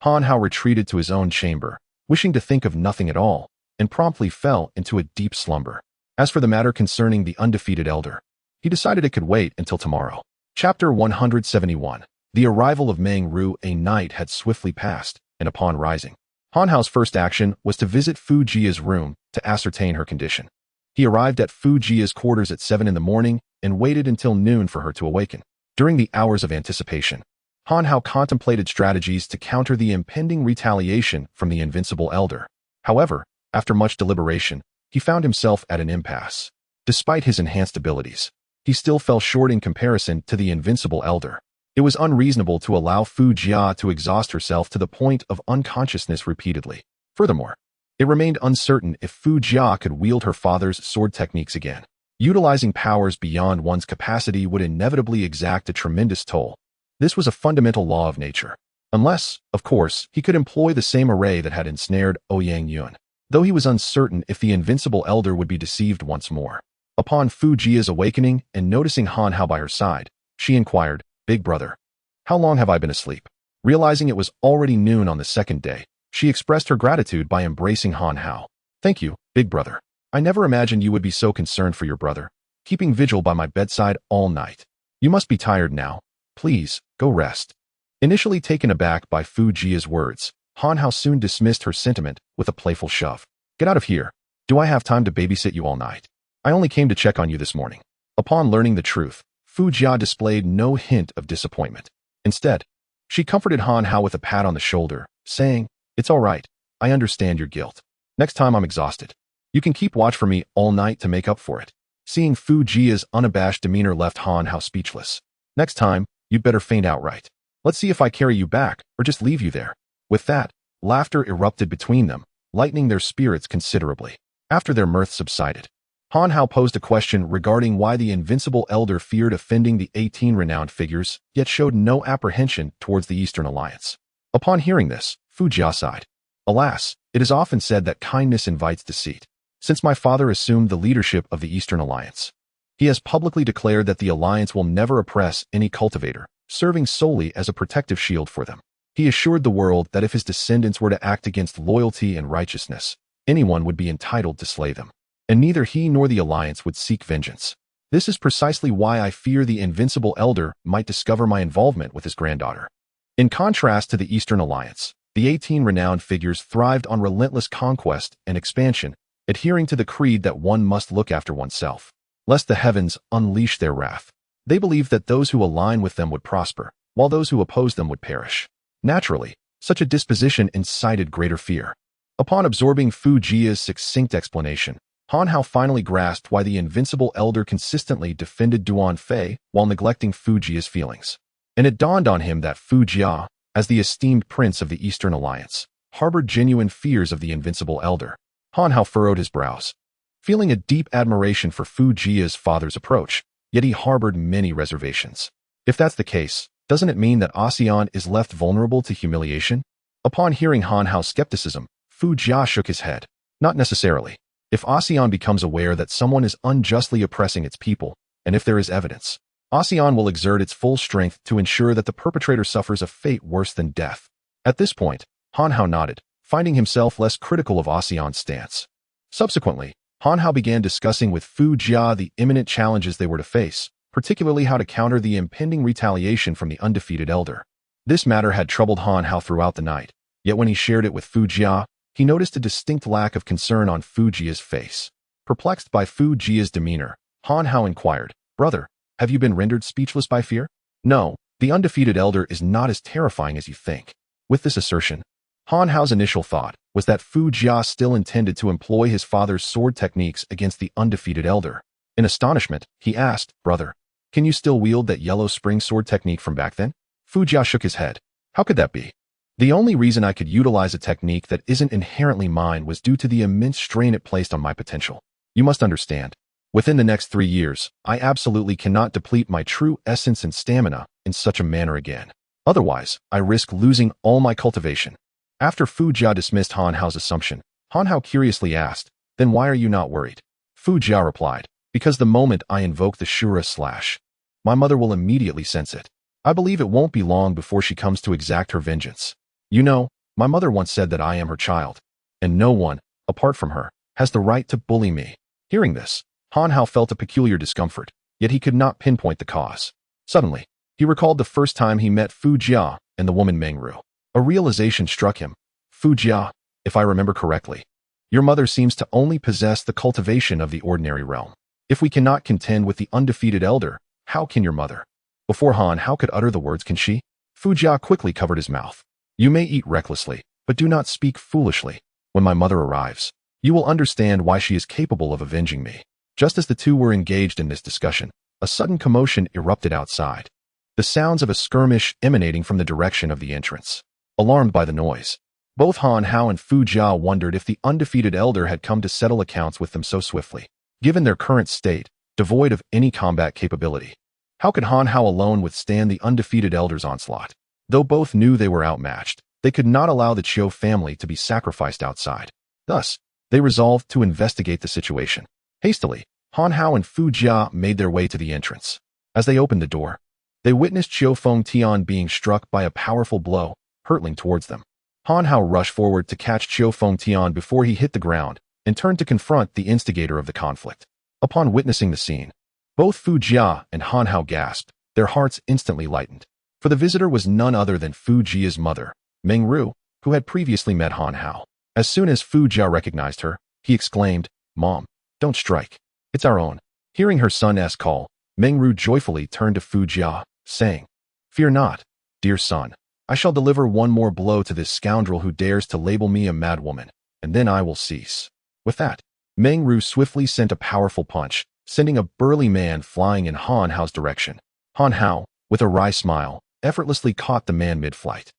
Han Hao retreated to his own chamber, wishing to think of nothing at all, and promptly fell into a deep slumber. As for the matter concerning the undefeated elder, he decided it could wait until tomorrow. Chapter 171. The arrival of Meng Ru. A night had swiftly passed, and upon rising, Han Hao's first action was to visit Fu Jia's room to ascertain her condition. He arrived at Fu Jia's quarters at 7 in the morning and waited until noon for her to awaken. During the hours of anticipation, Han Hao contemplated strategies to counter the impending retaliation from the invincible elder. However, after much deliberation, he found himself at an impasse. Despite his enhanced abilities, he still fell short in comparison to the invincible elder. It was unreasonable to allow Fu Jia to exhaust herself to the point of unconsciousness repeatedly. Furthermore, it remained uncertain if Fu Jia could wield her father's sword techniques again. Utilizing powers beyond one's capacity would inevitably exact a tremendous toll. This was a fundamental law of nature. Unless, of course, he could employ the same array that had ensnared Ouyang Yun, though he was uncertain if the invincible elder would be deceived once more. Upon Fu Jia's awakening and noticing Han Hao by her side, she inquired, "Big brother, how long have I been asleep?" Realizing it was already noon on the second day, she expressed her gratitude by embracing Han Hao. "Thank you, big brother. I never imagined you would be so concerned for your brother, keeping vigil by my bedside all night. You must be tired now. Please, go rest." Initially taken aback by Fu Jia's words, Han Hao soon dismissed her sentiment with a playful shove. "Get out of here. Do I have time to babysit you all night? I only came to check on you this morning." Upon learning the truth, Fu Jia displayed no hint of disappointment. Instead, she comforted Han Hao with a pat on the shoulder, saying, "It's all right. I understand your guilt. Next time I'm exhausted, you can keep watch for me all night to make up for it." Seeing Fu Jia's unabashed demeanor left Han Hao speechless. "Next time, you'd better faint outright. Let's see if I carry you back or just leave you there." With that, laughter erupted between them, lightening their spirits considerably. After their mirth subsided, Han Hao posed a question regarding why the invincible elder feared offending the 18 renowned figures, yet showed no apprehension towards the Eastern Alliance. Upon hearing this, Fu Jia sighed. "Alas, it is often said that kindness invites deceit. Since my father assumed the leadership of the Eastern Alliance, he has publicly declared that the alliance will never oppress any cultivator, serving solely as a protective shield for them. He assured the world that if his descendants were to act against loyalty and righteousness, anyone would be entitled to slay them, and neither he nor the alliance would seek vengeance. This is precisely why I fear the invincible elder might discover my involvement with his granddaughter." In contrast to the Eastern Alliance, the 18 renowned figures thrived on relentless conquest and expansion, adhering to the creed that one must look after oneself, lest the heavens unleash their wrath. They believed that those who align with them would prosper, while those who oppose them would perish. Naturally, such a disposition incited greater fear. Upon absorbing Fu Jia's succinct explanation, Han Hao finally grasped why the invincible elder consistently defended Duan Fei while neglecting Fu Jia's feelings. And it dawned on him that Fu Jia, as the esteemed prince of the Eastern Alliance, harbored genuine fears of the invincible elder. Han Hao furrowed his brows, feeling a deep admiration for Fu Jia's father's approach, yet he harbored many reservations. If that's the case, doesn't it mean that ASEAN is left vulnerable to humiliation? Upon hearing Han Hao's skepticism, Fu Jia shook his head. Not necessarily. If ASEAN becomes aware that someone is unjustly oppressing its people, and if there is evidence, ASEAN will exert its full strength to ensure that the perpetrator suffers a fate worse than death. At this point, Han Hao nodded, finding himself less critical of ASEAN's stance. Subsequently, Han Hao began discussing with Fu Jia the imminent challenges they were to face, particularly how to counter the impending retaliation from the undefeated elder. This matter had troubled Han Hao throughout the night, yet when he shared it with Fu Jia, he noticed a distinct lack of concern on Fu Jia's face. Perplexed by Fu Jia's demeanor, Han Hao inquired. Brother, have you been rendered speechless by fear? No, the undefeated elder is not as terrifying as you think. With this assertion, Han Hao's initial thought was that Fu Jia still intended to employ his father's sword techniques against the undefeated elder. In astonishment, he asked, Brother, can you still wield that yellow spring sword technique from back then? Fu Jia shook his head. How could that be? The only reason I could utilize a technique that isn't inherently mine was due to the immense strain it placed on my potential. You must understand. Within the next 3 years, I absolutely cannot deplete my true essence and stamina in such a manner again. Otherwise, I risk losing all my cultivation. After Fu Jia dismissed Han Hao's assumption, Han Hao curiously asked, Then why are you not worried? Fu Jia replied, Because the moment I invoke the Shura slash, my mother will immediately sense it. I believe it won't be long before she comes to exact her vengeance. You know, my mother once said that I am her child, and no one, apart from her, has the right to bully me. Hearing this, Han Hao felt a peculiar discomfort, yet he could not pinpoint the cause. Suddenly, he recalled the first time he met Fu Jia and the woman Meng Ru. A realization struck him. Fu Jia, if I remember correctly, your mother seems to only possess the cultivation of the ordinary realm. If we cannot contend with the undefeated elder, how can your mother? Before Han Hao could utter the words can she, Fu Jia quickly covered his mouth. You may eat recklessly, but do not speak foolishly. When my mother arrives, you will understand why she is capable of avenging me. Just as the two were engaged in this discussion, a sudden commotion erupted outside. The sounds of a skirmish emanating from the direction of the entrance. Alarmed by the noise, both Han Hao and Fu Jia wondered if the undefeated elder had come to settle accounts with them so swiftly. Given their current state, devoid of any combat capability, how could Han Hao alone withstand the undefeated elder's onslaught? Though both knew they were outmatched, they could not allow the Chiu family to be sacrificed outside. Thus, they resolved to investigate the situation. Hastily, Han Hao and Fu Jia made their way to the entrance. As they opened the door, they witnessed Feng Yutian being struck by a powerful blow, hurtling towards them. Han Hao rushed forward to catch Feng Yutian before he hit the ground and turned to confront the instigator of the conflict. Upon witnessing the scene, both Fu Jia and Han Hao gasped, their hearts instantly lightened. For the visitor was none other than Fu Jia's mother, Meng Ru, who had previously met Han Hao. As soon as Fu Jia recognized her, he exclaimed, Mom, don't strike. It's our own. Hearing her son's call, Meng Ru joyfully turned to Fu Jia, saying, Fear not, dear son. I shall deliver one more blow to this scoundrel who dares to label me a madwoman, and then I will cease. With that, Meng Ru swiftly sent a powerful punch, sending a burly man flying in Han Hao's direction. Han Hao, with a wry smile, effortlessly caught the man mid-flight.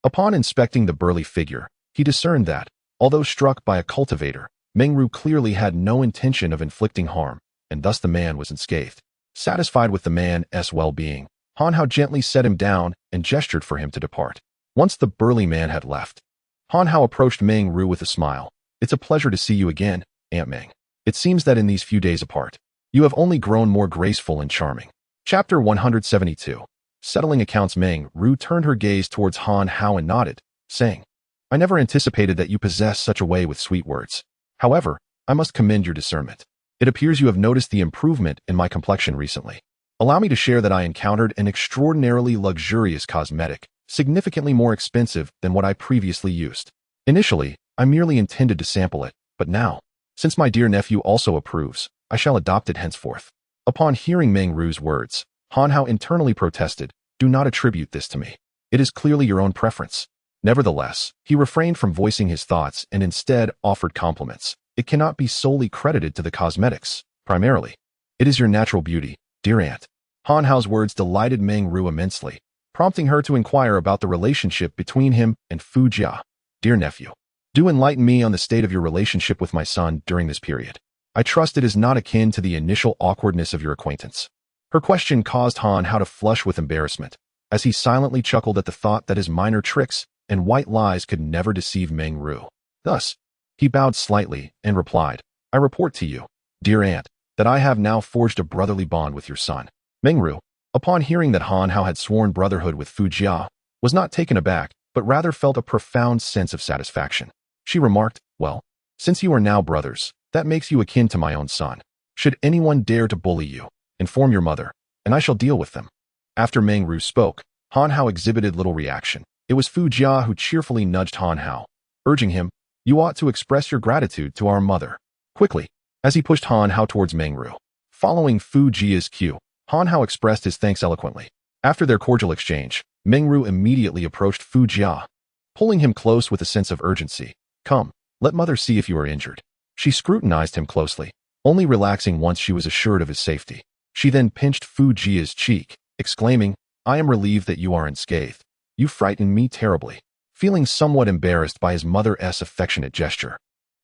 Upon inspecting the burly figure, he discerned that, although struck by a cultivator, Meng Ru clearly had no intention of inflicting harm, and thus the man was unscathed. Satisfied with the man's well-being, Han Hao gently set him down and gestured for him to depart. Once the burly man had left, Han Hao approached Meng Ru with a smile. It's a pleasure to see you again, Aunt Meng. It seems that in these few days apart, you have only grown more graceful and charming. Chapter 172. Settling accounts. Meng Ru turned her gaze towards Han Hao and nodded, saying, I never anticipated that you possess such a way with sweet words. However, I must commend your discernment. It appears you have noticed the improvement in my complexion recently. Allow me to share that I encountered an extraordinarily luxurious cosmetic, significantly more expensive than what I previously used. Initially, I merely intended to sample it, but now, since my dear nephew also approves, I shall adopt it henceforth. Upon hearing Meng Ru's words, Han Hao internally protested, Do not attribute this to me. It is clearly your own preference. Nevertheless, he refrained from voicing his thoughts and instead offered compliments. It cannot be solely credited to the cosmetics, primarily. It is your natural beauty, dear aunt. Han Hao's words delighted Meng Ru immensely, prompting her to inquire about the relationship between him and Fu Jia. Dear nephew, do enlighten me on the state of your relationship with my son during this period. I trust it is not akin to the initial awkwardness of your acquaintance. Her question caused Han Hao to flush with embarrassment, as he silently chuckled at the thought that his minor tricks and white lies could never deceive Meng Ru. Thus, he bowed slightly and replied, I report to you, dear aunt, that I have now forged a brotherly bond with your son. Meng Ru, upon hearing that Han Hao had sworn brotherhood with Fu Jia, was not taken aback, but rather felt a profound sense of satisfaction. She remarked, Well, since you are now brothers, that makes you akin to my own son. Should anyone dare to bully you, inform your mother, and I shall deal with them. After Meng Ru spoke, Han Hao exhibited little reaction. It was Fu Jia who cheerfully nudged Han Hao, urging him, You ought to express your gratitude to our mother. Quickly, as he pushed Han Hao towards Meng Ru, Following Fu Jia's cue, Han Hao expressed his thanks eloquently. After their cordial exchange, Meng Ru immediately approached Fu Jia, pulling him close with a sense of urgency. Come, let mother see if you are injured. She scrutinized him closely, only relaxing once she was assured of his safety. She then pinched Fu Jia's cheek, exclaiming, I am relieved that you are unscathed. You frightened me terribly. Feeling somewhat embarrassed by his mother's affectionate gesture,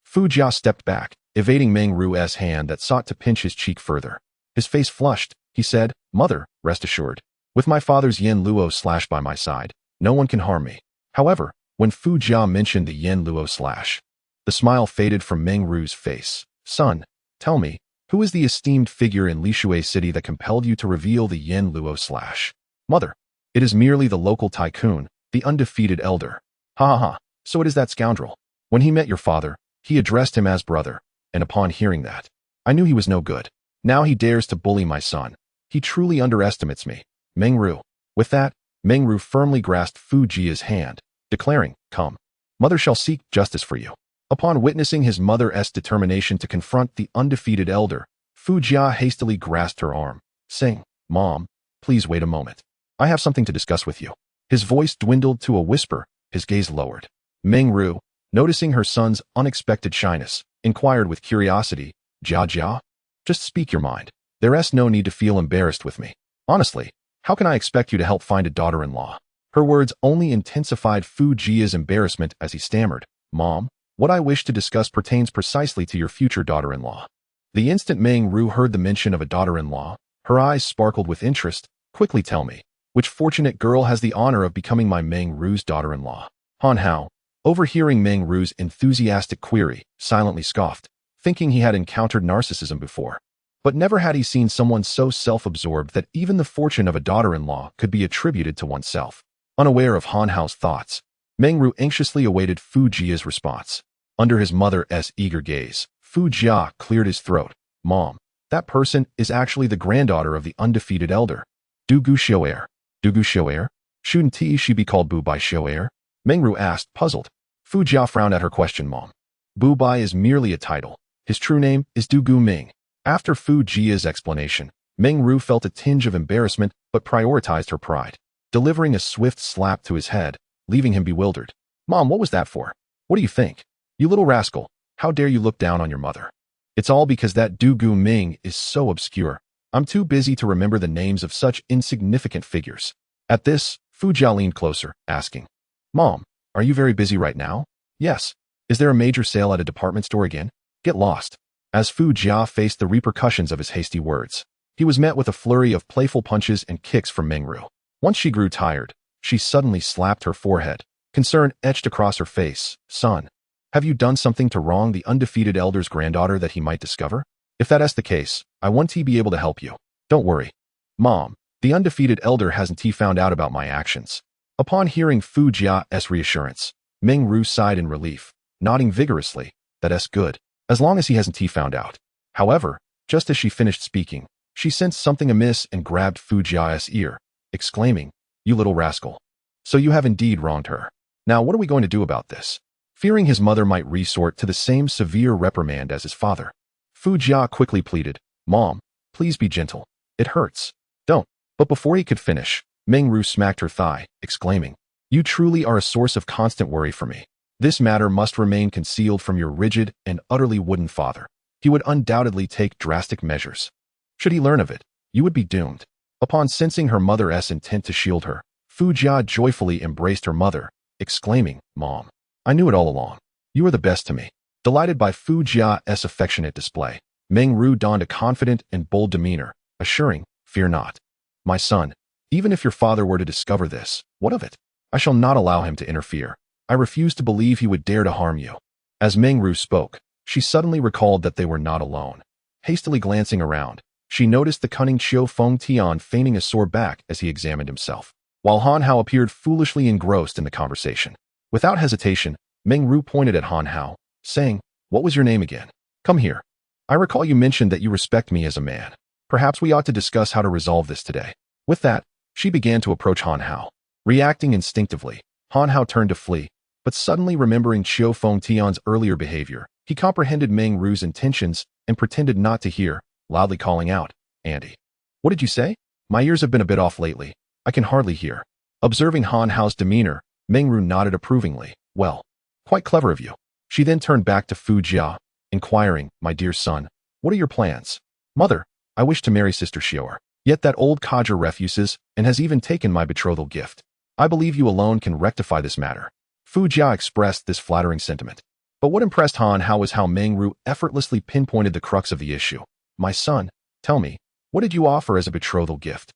Fu Jia stepped back, evading Meng Ru's hand that sought to pinch his cheek further. His face flushed. He said, Mother, rest assured. With my father's yen luo slash by my side, no one can harm me. However, when Fu Jia mentioned the yen luo slash, the smile faded from Meng Ru's face. Son, tell me, who is the esteemed figure in Lishui City that compelled you to reveal the yen luo slash? Mother, it is merely the local tycoon, the undefeated elder. Ha ha ha, so it is that scoundrel. When he met your father, he addressed him as brother, and upon hearing that, I knew he was no good. Now he dares to bully my son. He truly underestimates me. Meng Ru. With that, Meng Ru firmly grasped Fu Jia's hand, declaring, Come. Mother shall seek justice for you. Upon witnessing his mother's determination to confront the undefeated elder, Fu Jia hastily grasped her arm, saying, Mom, please wait a moment. I have something to discuss with you. His voice dwindled to a whisper, his gaze lowered. Meng Ru, noticing her son's unexpected shyness, inquired with curiosity, Jia Jia? Just speak your mind. There's no need to feel embarrassed with me. Honestly, how can I expect you to help find a daughter-in-law? Her words only intensified Fu Jia's embarrassment as he stammered, Mom, what I wish to discuss pertains precisely to your future daughter-in-law. The instant Meng Ru heard the mention of a daughter-in-law, her eyes sparkled with interest. Quickly tell me, which fortunate girl has the honor of becoming my Meng Ru's daughter-in-law? Han Hao, overhearing Meng Ru's enthusiastic query, silently scoffed, thinking he had encountered narcissism before. But never had he seen someone so self-absorbed that even the fortune of a daughter-in-law could be attributed to oneself. Unaware of Han Hao's thoughts, Meng Ru anxiously awaited Fu Jia's response. Under his mother's eager gaze, Fu Jia cleared his throat. Mom, that person is actually the granddaughter of the undefeated elder. Du Gu Xiu'er. Du Gu Xiu'er? Shouldn't she be called Bu Bai Xiu'er? Meng Ru asked, puzzled. Fu Jia frowned at her question, Mom. Bu Bai is merely a title. His true name is Du Gu Ming. After Fu Jia's explanation, Meng Ru felt a tinge of embarrassment but prioritized her pride, delivering a swift slap to his head, leaving him bewildered. Mom, what was that for? What do you think? You little rascal, how dare you look down on your mother? It's all because that Du Gu Ming is so obscure. I'm too busy to remember the names of such insignificant figures. At this, Fu Jia leaned closer, asking, Mom, are you very busy right now? Yes. Is there a major sale at a department store again? Get lost. As Fu Jia faced the repercussions of his hasty words, he was met with a flurry of playful punches and kicks from Meng Ru. Once she grew tired, she suddenly slapped her forehead. Concern etched across her face. Son, have you done something to wrong the undefeated elder's granddaughter that he might discover? If that is the case, I won't be able to help you. Don't worry. Mom, the undefeated elder hasn't found out about my actions. Upon hearing Fu Jia's reassurance, Meng Ru sighed in relief, nodding vigorously. That's good. As long as he hasn't found out. However, just as she finished speaking, she sensed something amiss and grabbed Fu Jia's ear, exclaiming, You little rascal. So you have indeed wronged her. Now what are we going to do about this? Fearing his mother might resort to the same severe reprimand as his father, Fu Jia quickly pleaded, Mom, please be gentle. It hurts. Don't. But before he could finish, Meng Ru smacked her thigh, exclaiming, You truly are a source of constant worry for me. This matter must remain concealed from your rigid and utterly wooden father. He would undoubtedly take drastic measures. Should he learn of it, you would be doomed. Upon sensing her mother's intent to shield her, Fu Jia joyfully embraced her mother, exclaiming, Mom, I knew it all along. You are the best to me. Delighted by Fu Jia's affectionate display, Meng Ru donned a confident and bold demeanor, assuring, Fear not. My son, even if your father were to discover this, what of it? I shall not allow him to interfere. I refuse to believe he would dare to harm you. As Meng Ru spoke, she suddenly recalled that they were not alone. Hastily glancing around, she noticed the cunning Feng Yutian feigning a sore back as he examined himself, while Han Hao appeared foolishly engrossed in the conversation. Without hesitation, Meng Ru pointed at Han Hao, saying, What was your name again? Come here. I recall you mentioned that you respect me as a man. Perhaps we ought to discuss how to resolve this today. With that, she began to approach Han Hao. Reacting instinctively, Han Hao turned to flee, but suddenly remembering Feng Yutian's earlier behavior, he comprehended Meng Ru's intentions and pretended not to hear. loudly calling out, "Andy." "What did you say?" "My ears have been a bit off lately. I can hardly hear." Observing Han Hao's demeanor, Meng Ru nodded approvingly. "Well, quite clever of you." She then turned back to Fu Jia, inquiring, "My dear son, what are your plans?" "Mother, I wish to marry Sister Xiaoer. Yet that old codger refuses and has even taken my betrothal gift. I believe you alone can rectify this matter." Fu Jia expressed this flattering sentiment. But what impressed Han Hao was how Meng Ru effortlessly pinpointed the crux of the issue. "My son, tell me, what did you offer as a betrothal gift?"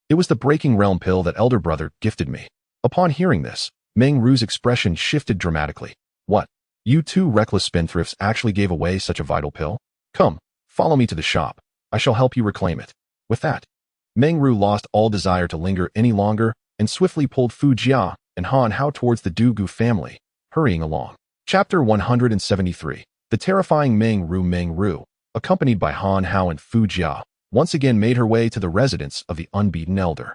It was the breaking realm pill that elder brother gifted me." Upon hearing this, Meng Ru's expression shifted dramatically. "What? You two reckless spendthrifts actually gave away such a vital pill? Come, follow me to the shop. I shall help you reclaim it." With that, Meng Ru lost all desire to linger any longer and swiftly pulled Fu Jia and Han Hao towards the Dugu family, hurrying along. Chapter 173. The terrifying Meng Ru, accompanied by Han Hao and Fu Jia, once again made her way to the residence of the unbeaten elder.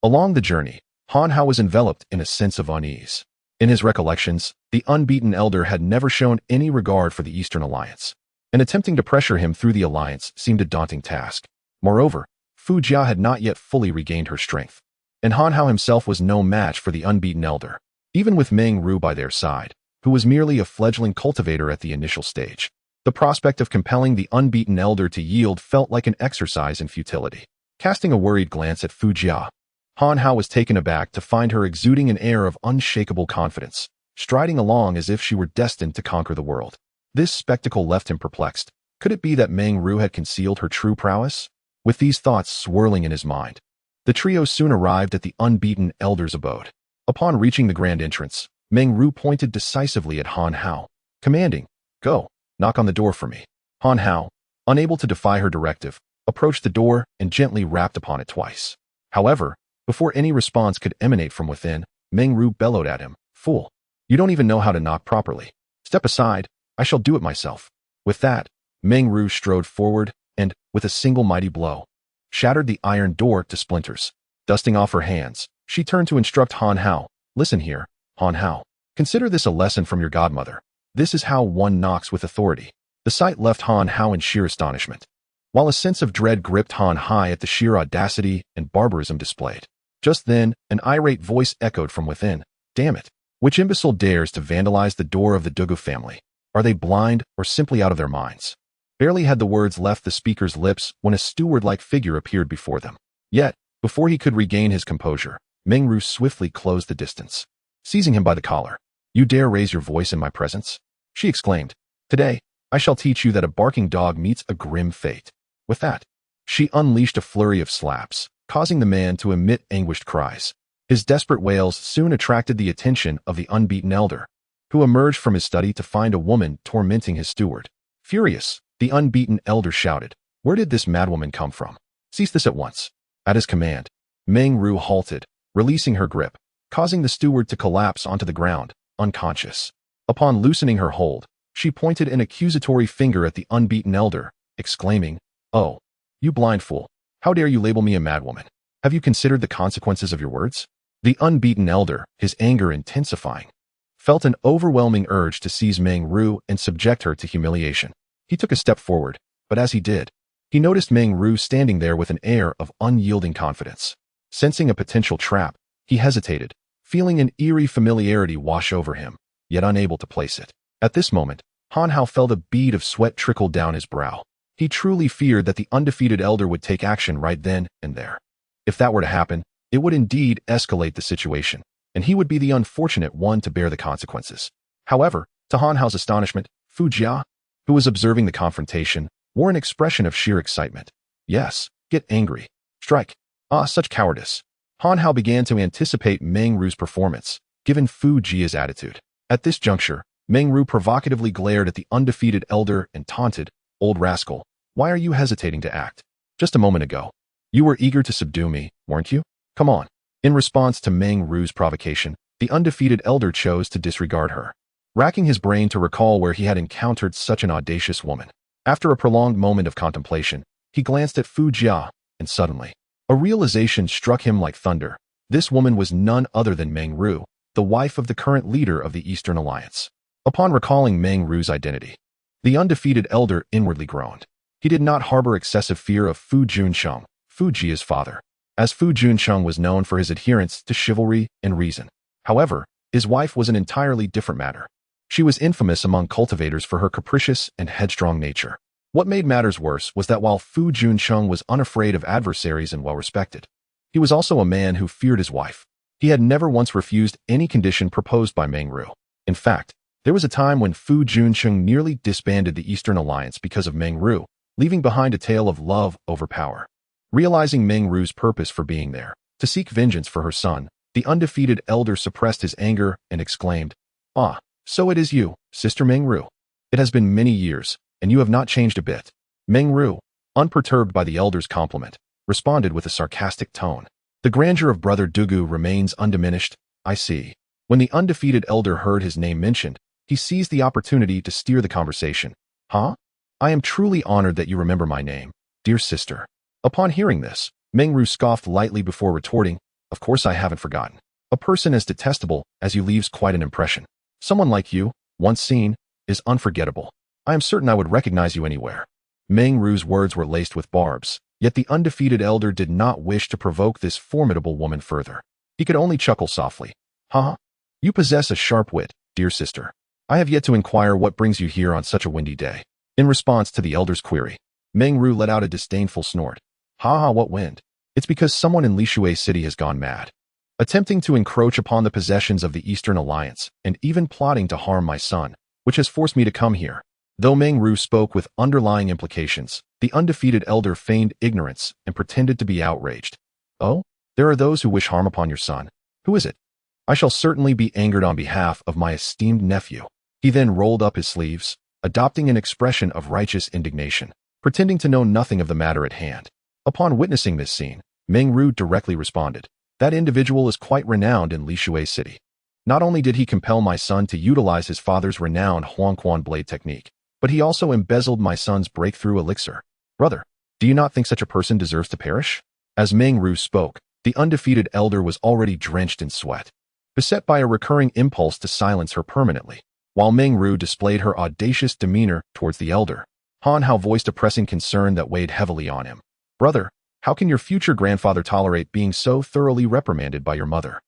Along the journey, Han Hao was enveloped in a sense of unease. In his recollections, the unbeaten elder had never shown any regard for the Eastern Alliance, and attempting to pressure him through the alliance seemed a daunting task. Moreover, Fu Jia had not yet fully regained her strength, and Han Hao himself was no match for the unbeaten elder, even with Meng Ru by their side, who was merely a fledgling cultivator at the initial stage. The prospect of compelling the unbeaten elder to yield felt like an exercise in futility. Casting a worried glance at Fu Jia, Han Hao was taken aback to find her exuding an air of unshakable confidence, striding along as if she were destined to conquer the world. This spectacle left him perplexed. Could it be that Meng Ru had concealed her true prowess? With these thoughts swirling in his mind, the trio soon arrived at the unbeaten elder's abode. Upon reaching the grand entrance, Meng Ru pointed decisively at Han Hao, commanding, "Go, knock on the door for me." Han Hao, unable to defy her directive, approached the door and gently rapped upon it twice. However, before any response could emanate from within, Meng Ru bellowed at him, "Fool, you don't even know how to knock properly. Step aside, I shall do it myself." With that, Meng Ru strode forward and, with a single mighty blow, shattered the iron door to splinters. Dusting off her hands, she turned to instruct Han Hao. "Listen here, Han Hao. Consider this a lesson from your godmother. This is how one knocks with authority." The sight left Han Hao in sheer astonishment, while a sense of dread gripped Han Hao at the sheer audacity and barbarism displayed. Just then, an irate voice echoed from within. "Damn it! Which imbecile dares to vandalize the door of the Dugu family? Are they blind or simply out of their minds?" Barely had the words left the speaker's lips when a steward-like figure appeared before them. Yet, before he could regain his composure, Meng Ru swiftly closed the distance. Seizing him by the collar, "You dare raise your voice in my presence?" she exclaimed. "Today, I shall teach you that a barking dog meets a grim fate." With that, she unleashed a flurry of slaps, causing the man to emit anguished cries. His desperate wails soon attracted the attention of the unbeaten elder, who emerged from his study to find a woman tormenting his steward. Furious, the unbeaten elder shouted, "Where did this madwoman come from? Cease this at once." At his command, Meng Ru halted, releasing her grip, causing the steward to collapse onto the ground, unconscious. Upon loosening her hold, she pointed an accusatory finger at the unbeaten elder, exclaiming, "Oh, you blind fool. How dare you label me a madwoman? Have you considered the consequences of your words?" The unbeaten elder, his anger intensifying, felt an overwhelming urge to seize Meng Ru and subject her to humiliation. He took a step forward, but as he did, he noticed Meng Ru standing there with an air of unyielding confidence. Sensing a potential trap, he hesitated, feeling an eerie familiarity wash over him, yet unable to place it. At this moment, Han Hao felt a bead of sweat trickle down his brow. He truly feared that the undefeated elder would take action right then and there. If that were to happen, it would indeed escalate the situation, and he would be the unfortunate one to bear the consequences. However, to Han Hao's astonishment, Fu Jia, who was observing the confrontation, wore an expression of sheer excitement. "Yes, get angry. Strike. Ah, such cowardice." Han Hao began to anticipate Meng Ru's performance, given Fu Jia's attitude. At this juncture, Meng Ru provocatively glared at the undefeated elder and taunted, "Old rascal, why are you hesitating to act? Just a moment ago, you were eager to subdue me, weren't you? Come on." In response to Meng Ru's provocation, the undefeated elder chose to disregard her, racking his brain to recall where he had encountered such an audacious woman. After a prolonged moment of contemplation, he glanced at Fu Jia, and suddenly, a realization struck him like thunder. This woman was none other than Meng Ru, the wife of the current leader of the Eastern Alliance. Upon recalling Meng Ru's identity, the undefeated elder inwardly groaned. He did not harbor excessive fear of Fu Juncheng, Fu Jia's father, as Fu Juncheng was known for his adherence to chivalry and reason. However, his wife was an entirely different matter. She was infamous among cultivators for her capricious and headstrong nature. What made matters worse was that while Fu Juncheng was unafraid of adversaries and well-respected, he was also a man who feared his wife. He had never once refused any condition proposed by Meng Ru. In fact, there was a time when Fu Juncheng nearly disbanded the Eastern Alliance because of Meng Ru, leaving behind a tale of love over power. Realizing Meng Ru's purpose for being there, to seek vengeance for her son, the undefeated elder suppressed his anger and exclaimed, "Ah, so it is you, Sister Meng Ru. It has been many years, and you have not changed a bit." Meng Ru, unperturbed by the elder's compliment, responded with a sarcastic tone. "The grandeur of Brother Dugu remains undiminished, I see." When the undefeated elder heard his name mentioned, he seized the opportunity to steer the conversation. "Huh? I am truly honored that you remember my name, dear sister." Upon hearing this, Meng Ru scoffed lightly before retorting, "Of course I haven't forgotten. A person as detestable as you leaves quite an impression. Someone like you, once seen, is unforgettable. I am certain I would recognize you anywhere." Meng Ru's words were laced with barbs, yet the undefeated elder did not wish to provoke this formidable woman further. He could only chuckle softly. "Huh? You possess a sharp wit, dear sister. I have yet to inquire what brings you here on such a windy day." In response to the elder's query, Meng Ru let out a disdainful snort. "Ha ha, what wind? It's because someone in Lishui City has gone mad, attempting to encroach upon the possessions of the Eastern Alliance and even plotting to harm my son, which has forced me to come here." Though Meng Ru spoke with underlying implications, the undefeated elder feigned ignorance and pretended to be outraged. "Oh, there are those who wish harm upon your son. Who is it? I shall certainly be angered on behalf of my esteemed nephew." He then rolled up his sleeves, adopting an expression of righteous indignation, pretending to know nothing of the matter at hand. Upon witnessing this scene, Meng Ru directly responded, "That individual is quite renowned in Lishui City. Not only did he compel my son to utilize his father's renowned Huangquan blade technique, but he also embezzled my son's breakthrough elixir. Brother, do you not think such a person deserves to perish?" As Meng Ru spoke, the undefeated elder was already drenched in sweat, beset by a recurring impulse to silence her permanently. While Meng Ru displayed her audacious demeanor towards the elder, Han Hao voiced a pressing concern that weighed heavily on him. "Brother, how can your future grandfather tolerate being so thoroughly reprimanded by your mother?"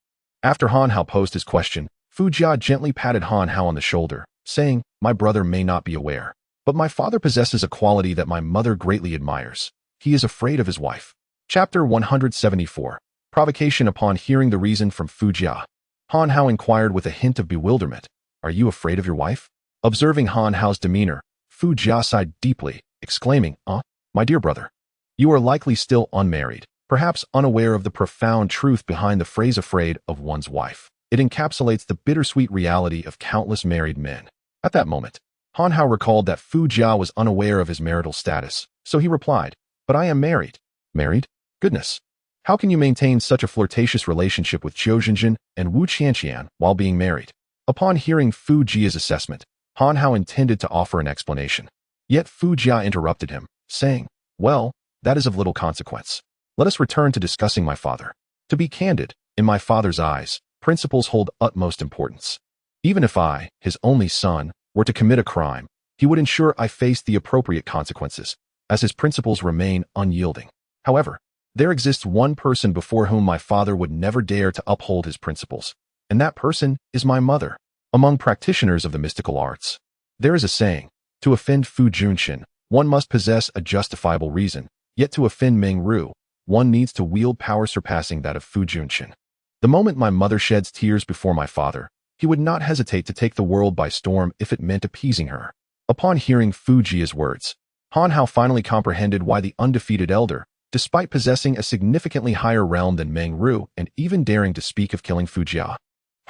After Han Hao posed his question, Fu Jia gently patted Han Hao on the shoulder, saying, "My brother may not be aware, but my father possesses a quality that my mother greatly admires. He is afraid of his wife." Chapter 174. Provocation. Upon hearing the reason from Fu Jia, Han Hao inquired with a hint of bewilderment, "Are you afraid of your wife?" Observing Han Hao's demeanor, Fu Jia sighed deeply, exclaiming, My dear brother, you are likely still unmarried, perhaps unaware of the profound truth behind the phrase afraid of one's wife. It encapsulates the bittersweet reality of countless married men." At that moment, Han Hao recalled that Fu Jia was unaware of his marital status, so he replied, "But I am married." "Married? Goodness. How can you maintain such a flirtatious relationship with Zhou Zhenjin and Wu Qianqian while being married?" Upon hearing Fu Jia's assessment, Han Hao intended to offer an explanation. Yet Fu Jia interrupted him, saying, "Well, that is of little consequence. Let us return to discussing my father. To be candid, in my father's eyes, principles hold utmost importance. Even if I, his only son, were to commit a crime, he would ensure I faced the appropriate consequences, as his principles remain unyielding. However, there exists one person before whom my father would never dare to uphold his principles, and that person is my mother." Among practitioners of the mystical arts, there is a saying, "To offend Fu Junxin, one must possess a justifiable reason, yet to offend Meng Ru, one needs to wield power surpassing that of Fu Junxin. The moment my mother sheds tears before my father, he would not hesitate to take the world by storm if it meant appeasing her." Upon hearing Fu Jia's words, Han Hao finally comprehended why the undefeated elder, despite possessing a significantly higher realm than Meng Ru and even daring to speak of killing Fu Jia,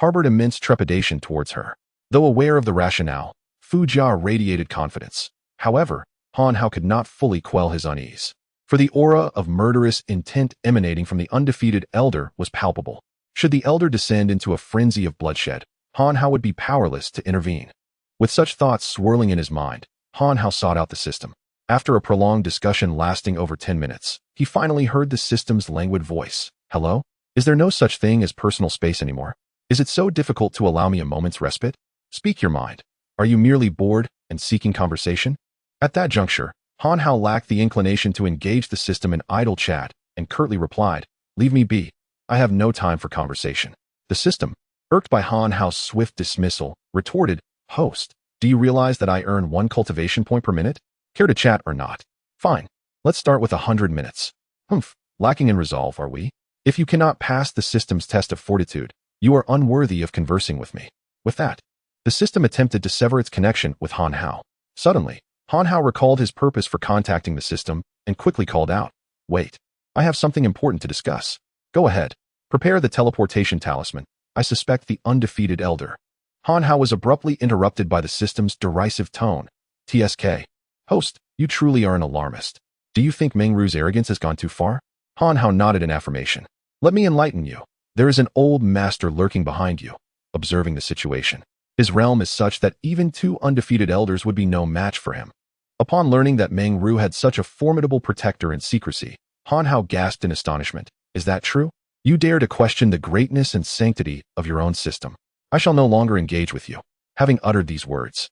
harbored immense trepidation towards her. Though aware of the rationale, Fu Jia radiated confidence. However, Han Hao could not fully quell his unease, for the aura of murderous intent emanating from the undefeated elder was palpable. Should the elder descend into a frenzy of bloodshed, Han Hao would be powerless to intervene. With such thoughts swirling in his mind, Han Hao sought out the system. After a prolonged discussion lasting over 10 minutes, he finally heard the system's languid voice. "Hello? Is there no such thing as personal space anymore? Is it so difficult to allow me a moment's respite? Speak your mind. Are you merely bored and seeking conversation?" At that juncture, Han Hao lacked the inclination to engage the system in idle chat and curtly replied, "Leave me be. I have no time for conversation." The system, irked by Han Hao's swift dismissal, retorted, "Host, do you realize that I earn 1 cultivation point per minute? Care to chat or not? Fine. Let's start with 100 minutes. Humph, lacking in resolve, are we? If you cannot pass the system's test of fortitude, you are unworthy of conversing with me." With that, the system attempted to sever its connection with Han Hao. Suddenly, Han Hao recalled his purpose for contacting the system and quickly called out, "Wait, I have something important to discuss. Go ahead, prepare the teleportation talisman. I suspect the undefeated elder." Han Hao was abruptly interrupted by the system's derisive tone. "TSK. Host, you truly are an alarmist. Do you think Meng Ru's arrogance has gone too far?" Han Hao nodded in affirmation. "Let me enlighten you. There is an old master lurking behind you, observing the situation. His realm is such that even 2 undefeated elders would be no match for him." Upon learning that Meng Ru had such a formidable protector in secrecy, Han Hao gasped in astonishment. "Is that true? You dare to question the greatness and sanctity of your own system? I shall no longer engage with you." Having uttered these words,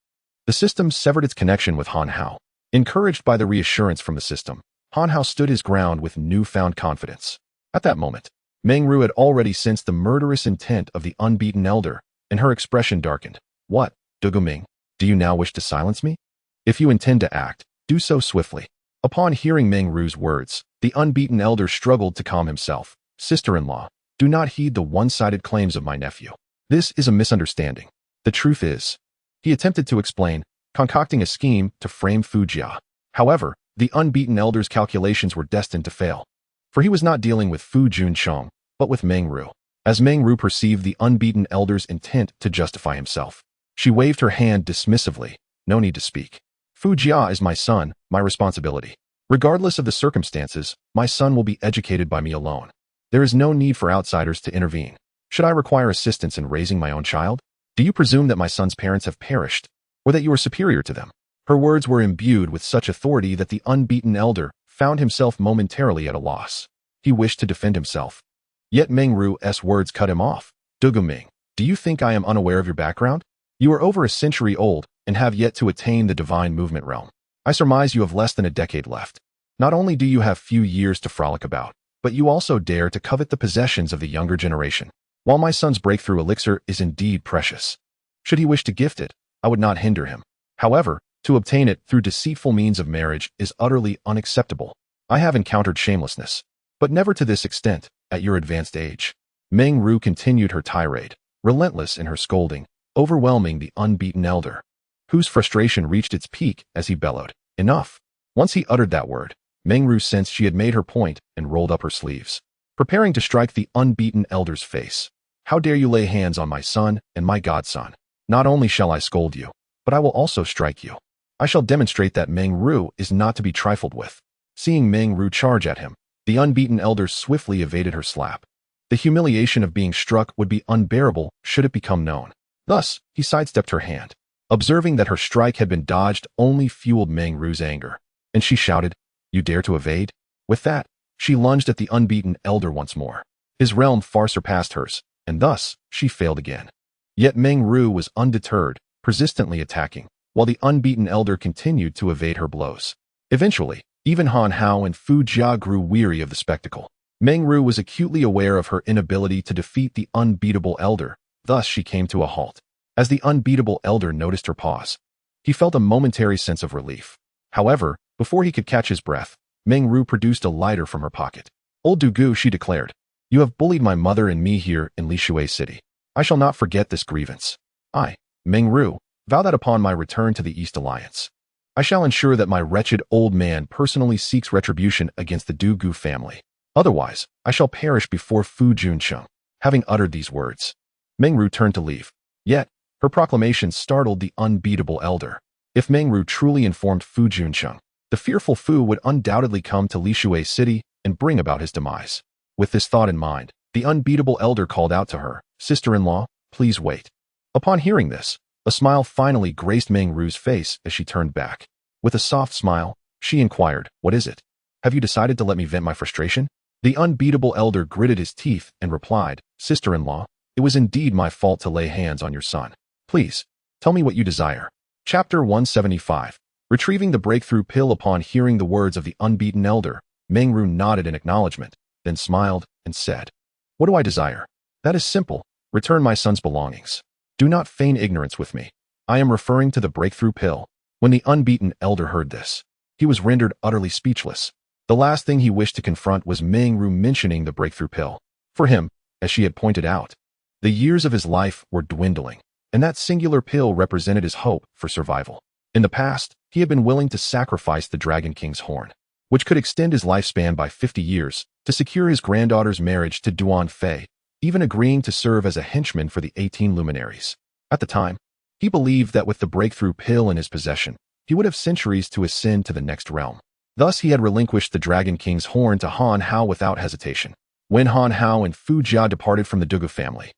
the system severed its connection with Han Hao. Encouraged by the reassurance from the system, Han Hao stood his ground with newfound confidence. At that moment, Meng Ru had already sensed the murderous intent of the unbeaten elder, and her expression darkened. "What, Duguming, do you now wish to silence me? If you intend to act, do so swiftly." Upon hearing Meng Ru's words, the unbeaten elder struggled to calm himself. "Sister-in-law, do not heed the one-sided claims of my nephew. This is a misunderstanding. The truth is," he attempted to explain, concocting a scheme to frame Fu Jia. However, the unbeaten elder's calculations were destined to fail, for he was not dealing with Fu Juncheng, but with Meng Ru. As Meng Ru perceived the unbeaten elder's intent to justify himself, she waved her hand dismissively. "No need to speak. Fu Jia is my son, my responsibility. Regardless of the circumstances, my son will be educated by me alone. There is no need for outsiders to intervene. Should I require assistance in raising my own child? Do you presume that my son's parents have perished, or that you are superior to them?" Her words were imbued with such authority that the unbeaten elder found himself momentarily at a loss. He wished to defend himself, yet Meng Ru's words cut him off. "Duguming, do you think I am unaware of your background? You are over a century old and have yet to attain the divine movement realm. I surmise you have less than a decade left. Not only do you have few years to frolic about, but you also dare to covet the possessions of the younger generation. While my son's breakthrough elixir is indeed precious, should he wish to gift it, I would not hinder him. However, to obtain it through deceitful means of marriage is utterly unacceptable. I have encountered shamelessness, but never to this extent, at your advanced age." Meng Ru continued her tirade, relentless in her scolding, overwhelming the unbeaten elder, whose frustration reached its peak as he bellowed, "Enough!" Once he uttered that word, Meng Ru sensed she had made her point and rolled up her sleeves, preparing to strike the unbeaten elder's face. "How dare you lay hands on my son and my godson? Not only shall I scold you, but I will also strike you. I shall demonstrate that Meng Ru is not to be trifled with." Seeing Meng Ru charge at him, the unbeaten elder swiftly evaded her slap. The humiliation of being struck would be unbearable should it become known. Thus, he sidestepped her hand. Observing that her strike had been dodged only fueled Meng Ru's anger, and she shouted, "You dare to evade?" With that, she lunged at the unbeaten elder once more. His realm far surpassed hers, and thus, she failed again. Yet Meng Ru was undeterred, persistently attacking, while the unbeaten elder continued to evade her blows. Eventually, even Han Hao and Fu Jia grew weary of the spectacle. Meng Ru was acutely aware of her inability to defeat the unbeatable elder, thus she came to a halt. As the unbeatable elder noticed her pause, he felt a momentary sense of relief. However, before he could catch his breath, Meng Ru produced a lighter from her pocket. "Old Dugu," she declared, "you have bullied my mother and me here in Lishui City. I shall not forget this grievance. I, Meng Ru, vow that upon my return to the East Alliance, I shall ensure that my wretched old man personally seeks retribution against the Dugu family. Otherwise, I shall perish before Fu Juncheng." Having uttered these words, Meng Ru turned to leave. Yet, her proclamation startled the unbeatable elder. If Meng Ru truly informed Fu Juncheng, the fearful Fu would undoubtedly come to Lishui City and bring about his demise. With this thought in mind, the unbeatable elder called out to her, "Sister-in-law, please wait." Upon hearing this, a smile finally graced Meng Ru's face as she turned back. With a soft smile, she inquired, "What is it? Have you decided to let me vent my frustration?" The unbeatable elder gritted his teeth and replied, "Sister-in-law, it was indeed my fault to lay hands on your son. Please, tell me what you desire." Chapter 175. Retrieving the breakthrough pill upon hearing the words of the unbeaten elder, Meng Ru nodded in acknowledgement, then smiled and said, "What do I desire? That is simple. Return my son's belongings. Do not feign ignorance with me. I am referring to the breakthrough pill." When the unbeaten elder heard this, he was rendered utterly speechless. The last thing he wished to confront was Meng Ru mentioning the breakthrough pill. For him, as she had pointed out, the years of his life were dwindling, and that singular pill represented his hope for survival. In the past, he had been willing to sacrifice the Dragon King's horn, which could extend his lifespan by 50 years, to secure his granddaughter's marriage to Duan Fei, even agreeing to serve as a henchman for the 18 luminaries. At the time, he believed that with the breakthrough pill in his possession, he would have centuries to ascend to the next realm. Thus, he had relinquished the Dragon King's horn to Han Hao without hesitation. When Han Hao and Fu Jia departed from the Dugu family,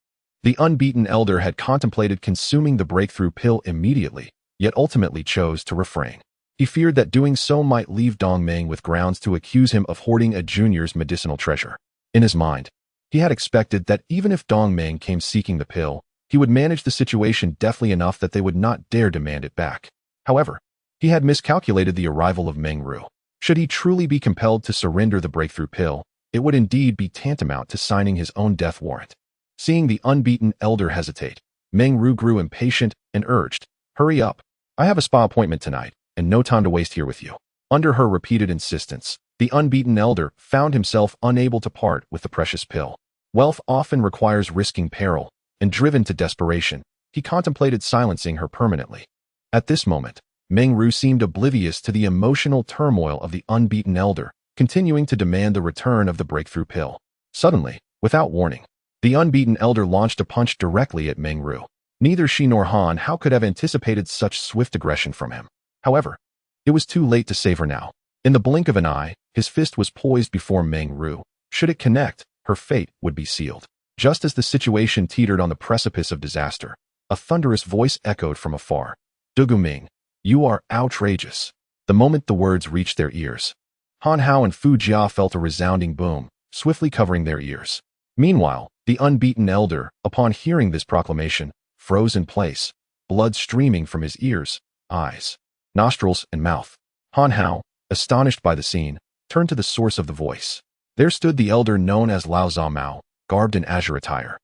the unbeaten elder had contemplated consuming the breakthrough pill immediately, yet ultimately chose to refrain. He feared that doing so might leave Dong Meng with grounds to accuse him of hoarding a junior's medicinal treasure. In his mind, he had expected that even if Dong Meng came seeking the pill, he would manage the situation deftly enough that they would not dare demand it back. However, he had miscalculated the arrival of Meng Ru. Should he truly be compelled to surrender the breakthrough pill, it would indeed be tantamount to signing his own death warrant. Seeing the unbeaten elder hesitate, Meng Ru grew impatient and urged, "Hurry up. I have a spa appointment tonight, and no time to waste here with you." Under her repeated insistence, the unbeaten elder found himself unable to part with the precious pill. Wealth often requires risking peril, and driven to desperation, he contemplated silencing her permanently. At this moment, Meng Ru seemed oblivious to the emotional turmoil of the unbeaten elder, continuing to demand the return of the breakthrough pill. Suddenly, without warning, the unbeaten elder launched a punch directly at Meng Ru. Neither she nor Han Hao could have anticipated such swift aggression from him. However, it was too late to save her now. In the blink of an eye, his fist was poised before Meng Ru. Should it connect, her fate would be sealed. Just as the situation teetered on the precipice of disaster, a thunderous voice echoed from afar. "Dugu Ming, you are outrageous." The moment the words reached their ears, Han Hao and Fu Jia felt a resounding boom, swiftly covering their ears. Meanwhile, the unbeaten elder, upon hearing this proclamation, froze in place, blood streaming from his ears, eyes, nostrils, and mouth. Han Hao, astonished by the scene, turned to the source of the voice. There stood the elder known as Lao Zamao, garbed in azure attire.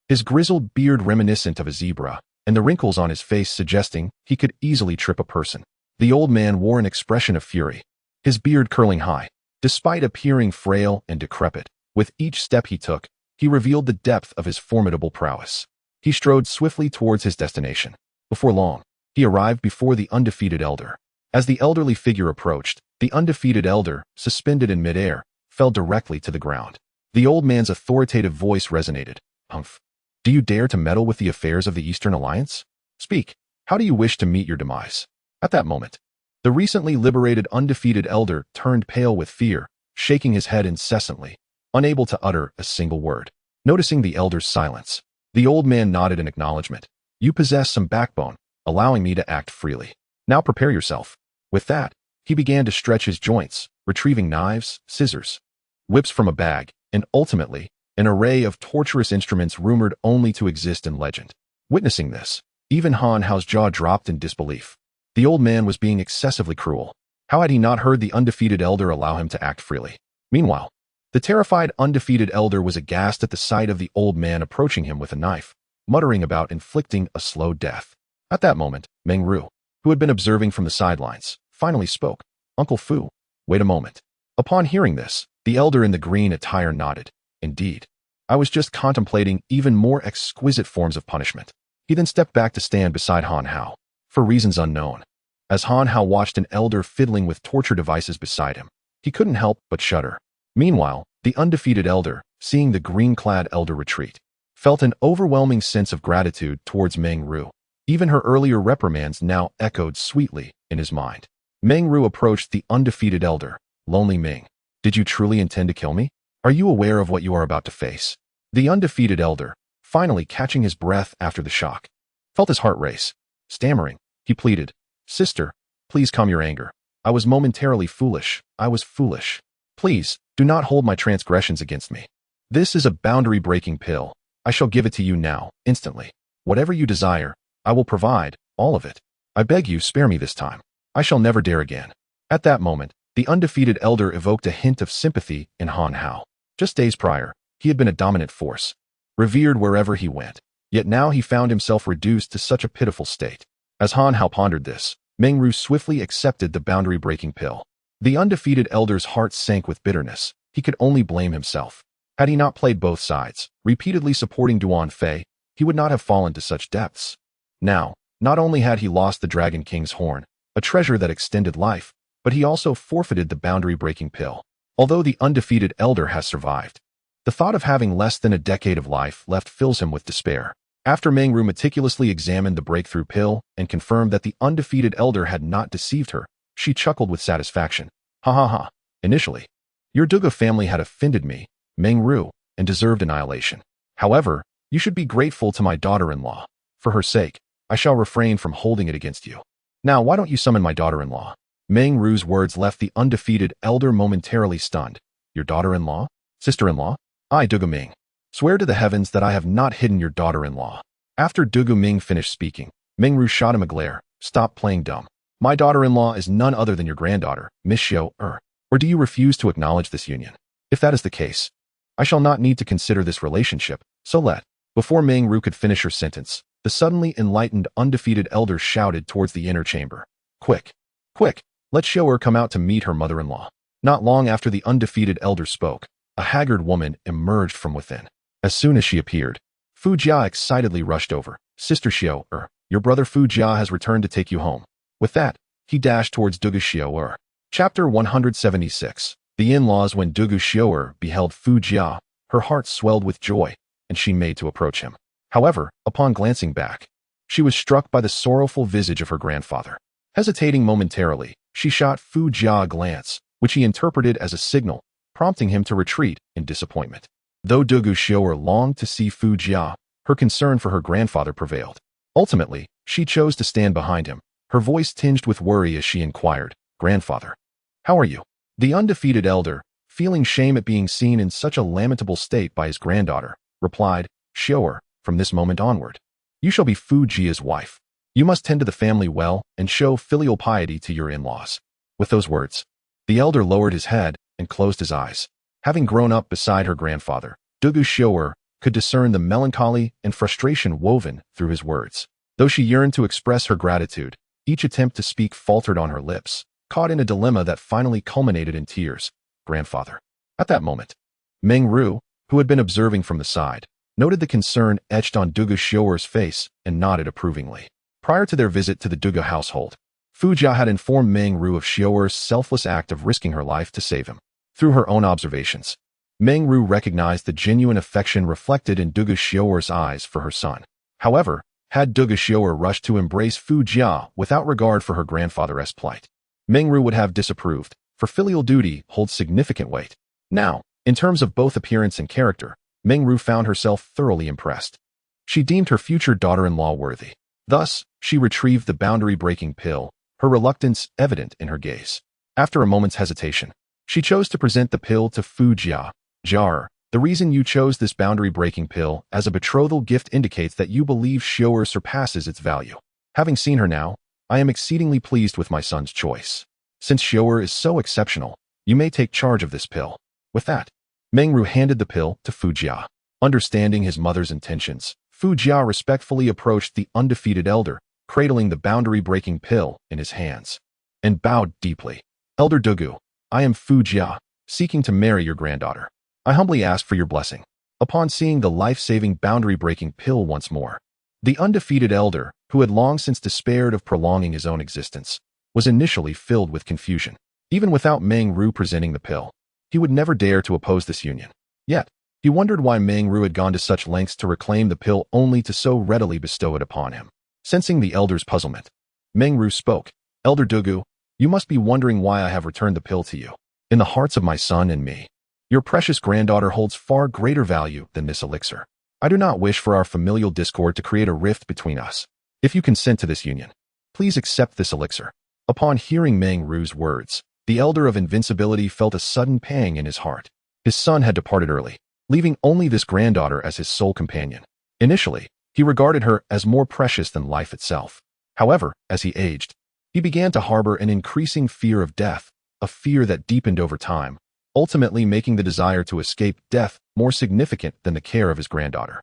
His grizzled beard reminiscent of a zebra, and the wrinkles on his face suggesting he could easily trip a person. The old man wore an expression of fury, his beard curling high. Despite appearing frail and decrepit, with each step he took, he revealed the depth of his formidable prowess. He strode swiftly towards his destination. Before long, he arrived before the undefeated elder. As the elderly figure approached, the undefeated elder, suspended in midair, fell directly to the ground. The old man's authoritative voice resonated. "Humph! Do you dare to meddle with the affairs of the Eastern Alliance? Speak, how do you wish to meet your demise?" At that moment, the recently liberated undefeated elder turned pale with fear, shaking his head incessantly, unable to utter a single word. Noticing the elder's silence, the old man nodded in acknowledgement. "You possess some backbone, allowing me to act freely. Now prepare yourself." With that, he began to stretch his joints, retrieving knives, scissors, whips from a bag, and ultimately, an array of torturous instruments rumored only to exist in legend. Witnessing this, even Han Hao's jaw dropped in disbelief. The old man was being excessively cruel. How had he not heard the undefeated elder allow him to act freely? Meanwhile, the terrified undefeated elder was aghast at the sight of the old man approaching him with a knife, muttering about inflicting a slow death. At that moment, Meng Ru, who had been observing from the sidelines, finally spoke. "Uncle Fu, wait a moment." Upon hearing this, the elder in the green attire nodded. "Indeed, I was just contemplating even more exquisite forms of punishment." He then stepped back to stand beside Han Hao, for reasons unknown. As Han Hao watched an elder fiddling with torture devices beside him, he couldn't help but shudder. Meanwhile, the undefeated elder, seeing the green-clad elder retreat, felt an overwhelming sense of gratitude towards Meng Ru. Even her earlier reprimands now echoed sweetly in his mind. Meng Ru approached the undefeated elder. "Lonely Ming, did you truly intend to kill me? Are you aware of what you are about to face?" The undefeated elder, finally catching his breath after the shock, felt his heart race. Stammering, he pleaded, "Sister, please calm your anger. I was momentarily foolish. I was foolish. Please, do not hold my transgressions against me. This is a boundary-breaking pill. I shall give it to you now, instantly. Whatever you desire, I will provide, all of it. I beg you, spare me this time." I shall never dare again. At that moment, the undefeated elder evoked a hint of sympathy in Han Hao. Just days prior, he had been a dominant force, revered wherever he went, yet now he found himself reduced to such a pitiful state. As Han Hao pondered this, Meng Ru swiftly accepted the boundary-breaking pill. The undefeated elder's heart sank with bitterness. He could only blame himself. Had he not played both sides, repeatedly supporting Duan Fei, he would not have fallen to such depths. Now, not only had he lost the Dragon King's horn, a treasure that extended life, but he also forfeited the boundary-breaking pill. Although the undefeated elder has survived, the thought of having less than a decade of life left fills him with despair. After Meng Ru meticulously examined the breakthrough pill and confirmed that the undefeated elder had not deceived her, she chuckled with satisfaction. Ha ha ha. Initially, your Duga family had offended me, Meng Ru, and deserved annihilation. However, you should be grateful to my daughter-in-law. For her sake, I shall refrain from holding it against you. Now, why don't you summon my daughter-in-law? Meng Ru's words left the undefeated elder momentarily stunned. Your daughter-in-law? Sister-in-law? I, Duga Ming, swear to the heavens that I have not hidden your daughter-in-law. After Duga Ming finished speaking, Meng Ru shot him a glare. Stop playing dumb. My daughter-in-law is none other than your granddaughter, Miss Xiao Er. Or do you refuse to acknowledge this union? If that is the case, I shall not need to consider this relationship, so let. Before Meng Ru could finish her sentence, the suddenly enlightened undefeated elder shouted towards the inner chamber. Quick! Quick! Let Xiao Er come out to meet her mother-in-law. Not long after the undefeated elder spoke, a haggard woman emerged from within. As soon as she appeared, Fu Jia excitedly rushed over. Sister Xiao Er, your brother Fu Jia has returned to take you home. With that, he dashed towards Dugu Xiao Er. Chapter 176. The in-laws. When Dugu Xiao Er beheld Fu Jia, her heart swelled with joy, and she made to approach him. However, upon glancing back, she was struck by the sorrowful visage of her grandfather. Hesitating momentarily, she shot Fu Jia a glance, which he interpreted as a signal, prompting him to retreat in disappointment. Though Dugu Xiao Er longed to see Fu Jia, her concern for her grandfather prevailed. Ultimately, she chose to stand behind him, her voice tinged with worry as she inquired, Grandfather, how are you? The undefeated elder, feeling shame at being seen in such a lamentable state by his granddaughter, replied, Xiao Er, from this moment onward, you shall be Fu Jia's wife. You must tend to the family well and show filial piety to your in-laws. With those words, the elder lowered his head and closed his eyes. Having grown up beside her grandfather, Dugu Xiao Er could discern the melancholy and frustration woven through his words. Though she yearned to express her gratitude, each attempt to speak faltered on her lips, caught in a dilemma that finally culminated in tears. Grandfather. At that moment, Meng Ru, who had been observing from the side, noted the concern etched on Dugu Xiao Er's face and nodded approvingly. Prior to their visit to the Duga household, Fu Jia had informed Meng Ru of Xiao Er's selfless act of risking her life to save him. Through her own observations, Meng Ru recognized the genuine affection reflected in Dugu Xiao Er's eyes for her son. However, had Dugu Xiao Er rushed to embrace Fu Jia without regard for her grandfather's plight, Meng Ru would have disapproved, for filial duty holds significant weight. Now, in terms of both appearance and character, Meng Ru found herself thoroughly impressed. She deemed her future daughter-in-law worthy. Thus, she retrieved the boundary-breaking pill, her reluctance evident in her gaze. After a moment's hesitation, she chose to present the pill to Fu Jia. Jar, the reason you chose this boundary-breaking pill as a betrothal gift indicates that you believe Xiao Er surpasses its value. Having seen her now, I am exceedingly pleased with my son's choice. Since Xiao Er is so exceptional, you may take charge of this pill. With that, Meng Ru handed the pill to Fu Jia. Understanding his mother's intentions, Fu Jia respectfully approached the undefeated elder, cradling the boundary-breaking pill in his hands, and bowed deeply. Elder Dugu, I am Fu Jia, seeking to marry your granddaughter. I humbly ask for your blessing. Upon seeing the life-saving boundary-breaking pill once more, the undefeated elder, who had long since despaired of prolonging his own existence, was initially filled with confusion. Even without Meng Ru presenting the pill, he would never dare to oppose this union. Yet, he wondered why Meng Ru had gone to such lengths to reclaim the pill only to so readily bestow it upon him. Sensing the elder's puzzlement, Meng Ru spoke, Elder Dugu, you must be wondering why I have returned the pill to you. In the hearts of my son and me, your precious granddaughter holds far greater value than this elixir. I do not wish for our familial discord to create a rift between us. If you consent to this union, please accept this elixir. Upon hearing Meng Ru's words, the elder of invincibility felt a sudden pang in his heart. His son had departed early, leaving only this granddaughter as his sole companion. Initially, he regarded her as more precious than life itself. However, as he aged, He began to harbor an increasing fear of death, a fear that deepened over time, ultimately making the desire to escape death more significant than the care of his granddaughter.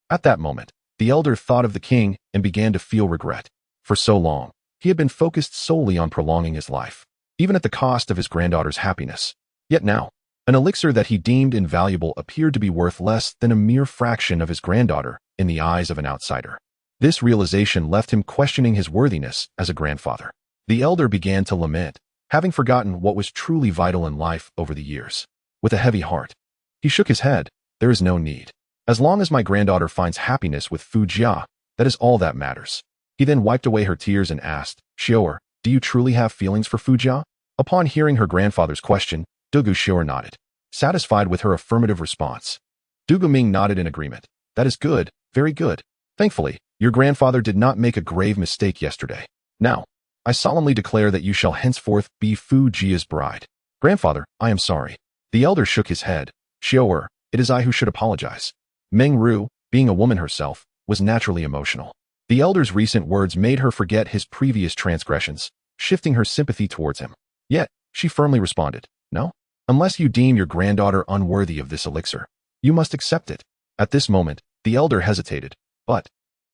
At that moment, the elder thought of the king and began to feel regret. For so long, he had been focused solely on prolonging his life, even at the cost of his granddaughter's happiness. Yet now, an elixir that he deemed invaluable appeared to be worth less than a mere fraction of his granddaughter in the eyes of an outsider. This realization left him questioning his worthiness as a grandfather. The elder began to lament, having forgotten what was truly vital in life over the years. With a heavy heart, he shook his head. There is no need. As long as my granddaughter finds happiness with Fu Jia, that is all that matters. He then wiped away her tears and asked, Xiaoer, do you truly have feelings for Fu Jia? Upon hearing her grandfather's question, Dugu Xiaoer nodded, satisfied with her affirmative response. Dugu Ming nodded in agreement. That is good, very good. Thankfully, your grandfather did not make a grave mistake yesterday. Now, I solemnly declare that you shall henceforth be Fu Jia's bride. Grandfather, I am sorry. The elder shook his head. Xiaoer, it is I who should apologize. Meng Ru, being a woman herself, was naturally emotional. The elder's recent words made her forget his previous transgressions, shifting her sympathy towards him. Yet, she firmly responded, No? Unless you deem your granddaughter unworthy of this elixir, you must accept it. At this moment, the elder hesitated, but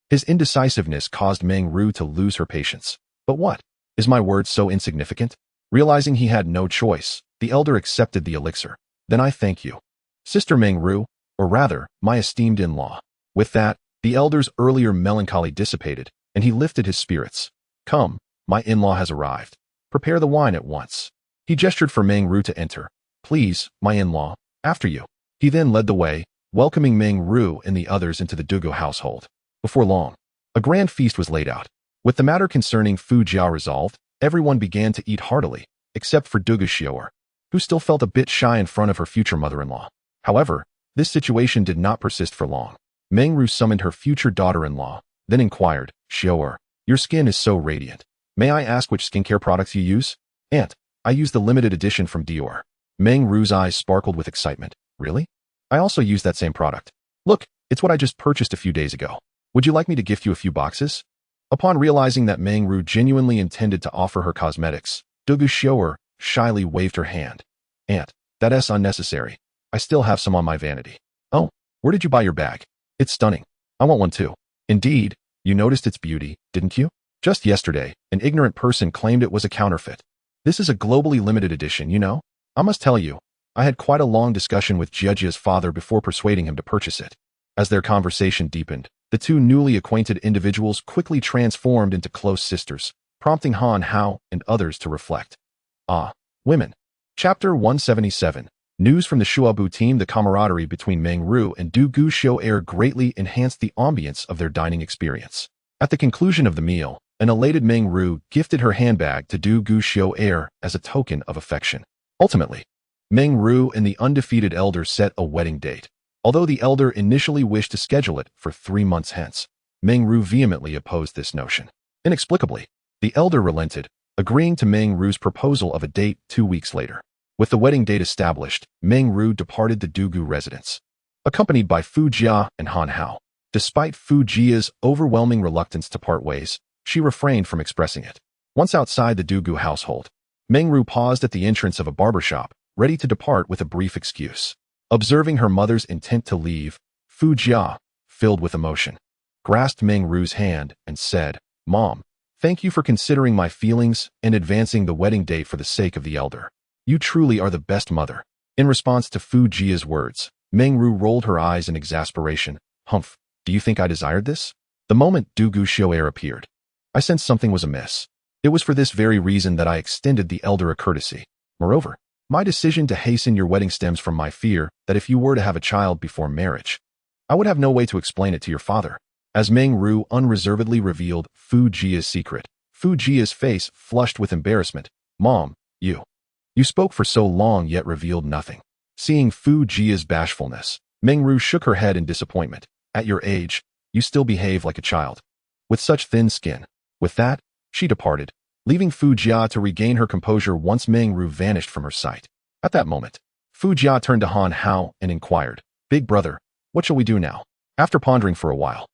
his indecisiveness caused Meng Ru to lose her patience. But what? Is my word so insignificant? Realizing he had no choice, the elder accepted the elixir. Then I thank you, Sister Meng Ru, or rather, my esteemed in-law. With that, the elder's earlier melancholy dissipated, and he lifted his spirits. Come, my in-law has arrived. Prepare the wine at once. He gestured for Meng Ru to enter. Please, my in-law, after you. He then led the way, welcoming Meng Ru and the others into the Dugu household. Before long, a grand feast was laid out. With the matter concerning Fu Jia resolved, everyone began to eat heartily, except for Dugu Xiaoer, who still felt a bit shy in front of her future mother-in-law. However, this situation did not persist for long. Meng Ru summoned her future daughter-in-law, then inquired, Xiaoer, your skin is so radiant. May I ask which skincare products you use? Aunt, I use the limited edition from Dior. Meng Ru's eyes sparkled with excitement. Really? I also use that same product. Look, it's what I just purchased a few days ago. Would you like me to gift you a few boxes? Upon realizing that Meng Ru genuinely intended to offer her cosmetics, Dugu Xiaoer shyly waved her hand. Aunt, that is unnecessary. I still have some on my vanity. Oh, where did you buy your bag? It's stunning. I want one too. Indeed, you noticed its beauty, didn't you? Just yesterday, an ignorant person claimed it was a counterfeit. This is a globally limited edition, you know? I must tell you, I had quite a long discussion with Jiejia's father before persuading him to purchase it. As their conversation deepened, the two newly acquainted individuals quickly transformed into close sisters, prompting Han Hao and others to reflect. Ah, women. Chapter 177. News from the Shuabu team. The camaraderie between Meng Ru and Dugu Xiaoer greatly enhanced the ambience of their dining experience. At the conclusion of the meal, an elated Meng Ru gifted her handbag to Dugu Xiaoer as a token of affection. Ultimately, Meng Ru and the undefeated elder set a wedding date. Although the elder initially wished to schedule it for 3 months hence, Meng Ru vehemently opposed this notion. Inexplicably, the elder relented, agreeing to Meng Ru's proposal of a date 2 weeks later. With the wedding date established, Meng Ru departed the Dugu residence, accompanied by Fu Jia and Han Hao. Despite Fu Jia's overwhelming reluctance to part ways, she refrained from expressing it. Once outside the Dugu household, Meng Ru paused at the entrance of a barber shop, ready to depart with a brief excuse. Observing her mother's intent to leave, Fu Jia, filled with emotion, grasped Meng Ru's hand and said, Mom, thank you for considering my feelings and advancing the wedding date for the sake of the elder. You truly are the best mother. In response to Fu Jia's words, Meng Ru rolled her eyes in exasperation. Humph, do you think I desired this? The moment Dugu Xiaoer appeared, I sensed something was amiss. It was for this very reason that I extended the elder a courtesy. Moreover, my decision to hasten your wedding stems from my fear that if you were to have a child before marriage, I would have no way to explain it to your father. As Meng Ru unreservedly revealed Fu Jia's secret, Fu Jia's face flushed with embarrassment. Mom, you spoke for so long yet revealed nothing. Seeing Fu Jia's bashfulness, Meng Ru shook her head in disappointment. At your age, you still behave like a child, with such thin skin. With that, she departed, leaving Fu Jia to regain her composure once Meng Ru vanished from her sight. At that moment, Fu Jia turned to Han Hao and inquired, Big brother, what shall we do now? After pondering for a while,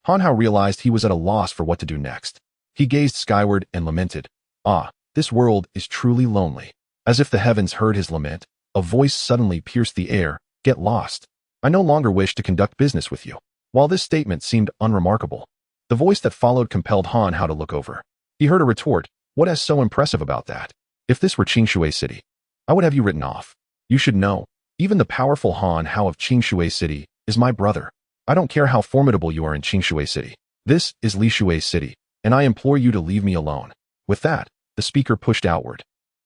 Han Hao realized he was at a loss for what to do next. He gazed skyward and lamented, Ah, this world is truly lonely. As if the heavens heard his lament, a voice suddenly pierced the air. Get lost. I no longer wish to conduct business with you. While this statement seemed unremarkable, the voice that followed compelled Han Hao to look over. He heard a retort. What is so impressive about that? If this were Qingshui City, I would have you written off. You should know, even the powerful Han Hao of Qingshui City is my brother. I don't care how formidable you are in Qingshui City. This is Lishui City, and I implore you to leave me alone. With that, the speaker pushed outward,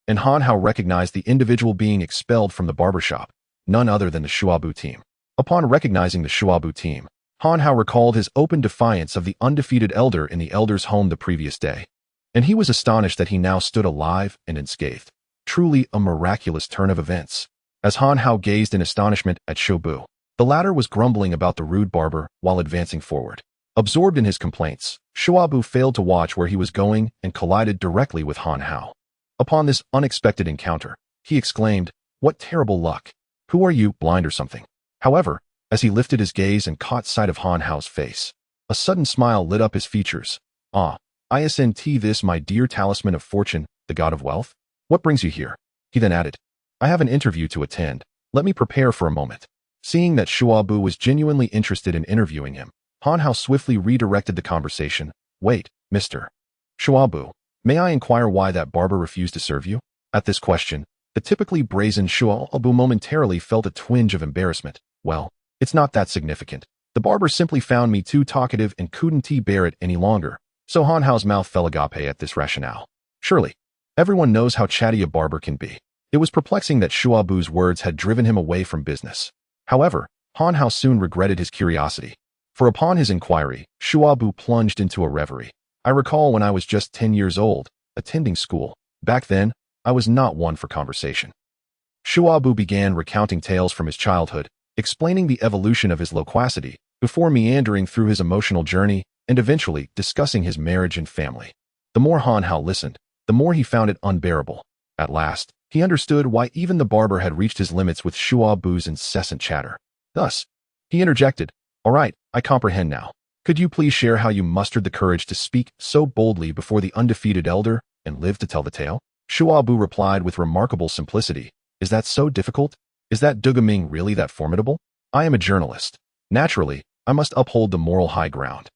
and Han Hao recognized the individual being expelled from the barbershop, none other than the Shuabu team. Upon recognizing the Shuabu team, Han Hao recalled his open defiance of the undefeated elder in the elder's home the previous day, and he was astonished that he now stood alive and unscathed. Truly a miraculous turn of events. As Han Hao gazed in astonishment at Shuabu, the latter was grumbling about the rude barber while advancing forward. Absorbed in his complaints, Shuabu failed to watch where he was going and collided directly with Han Hao. Upon this unexpected encounter, he exclaimed, "What terrible luck! Who are you, blind or something?" However, as he lifted his gaze and caught sight of Han Hao's face, a sudden smile lit up his features. "Ah, isn't this my dear talisman of fortune, the god of wealth? What brings you here?" He then added, "I have an interview to attend. Let me prepare for a moment." Seeing that Shuabu was genuinely interested in interviewing him, Han Hao swiftly redirected the conversation. "Wait, Mr. Shuabu, may I inquire why that barber refused to serve you?" At this question, the typically brazen Shuabu momentarily felt a twinge of embarrassment. "Well, it's not that significant. The barber simply found me too talkative and couldn't bear it any longer." So Han Hao's mouth fell agape at this rationale. Surely, everyone knows how chatty a barber can be. It was perplexing that Shuabu's words had driven him away from business. However, Han Hao soon regretted his curiosity, for upon his inquiry, Shuabu plunged into a reverie. "I recall when I was just 10 years old, attending school. Back then, I was not one for conversation." Shuabu began recounting tales from his childhood, explaining the evolution of his loquacity, before meandering through his emotional journey and eventually discussing his marriage and family. The more Han Hao listened, the more he found it unbearable. At last, he understood why even the barber had reached his limits with Shuabu's incessant chatter. Thus, he interjected, "All right, I comprehend now. Could you please share how you mustered the courage to speak so boldly before the undefeated elder and live to tell the tale?" Shuabu replied with remarkable simplicity, "Is that so difficult? Is that Dugaming really that formidable? I am a journalist. Naturally, I must uphold the moral high ground.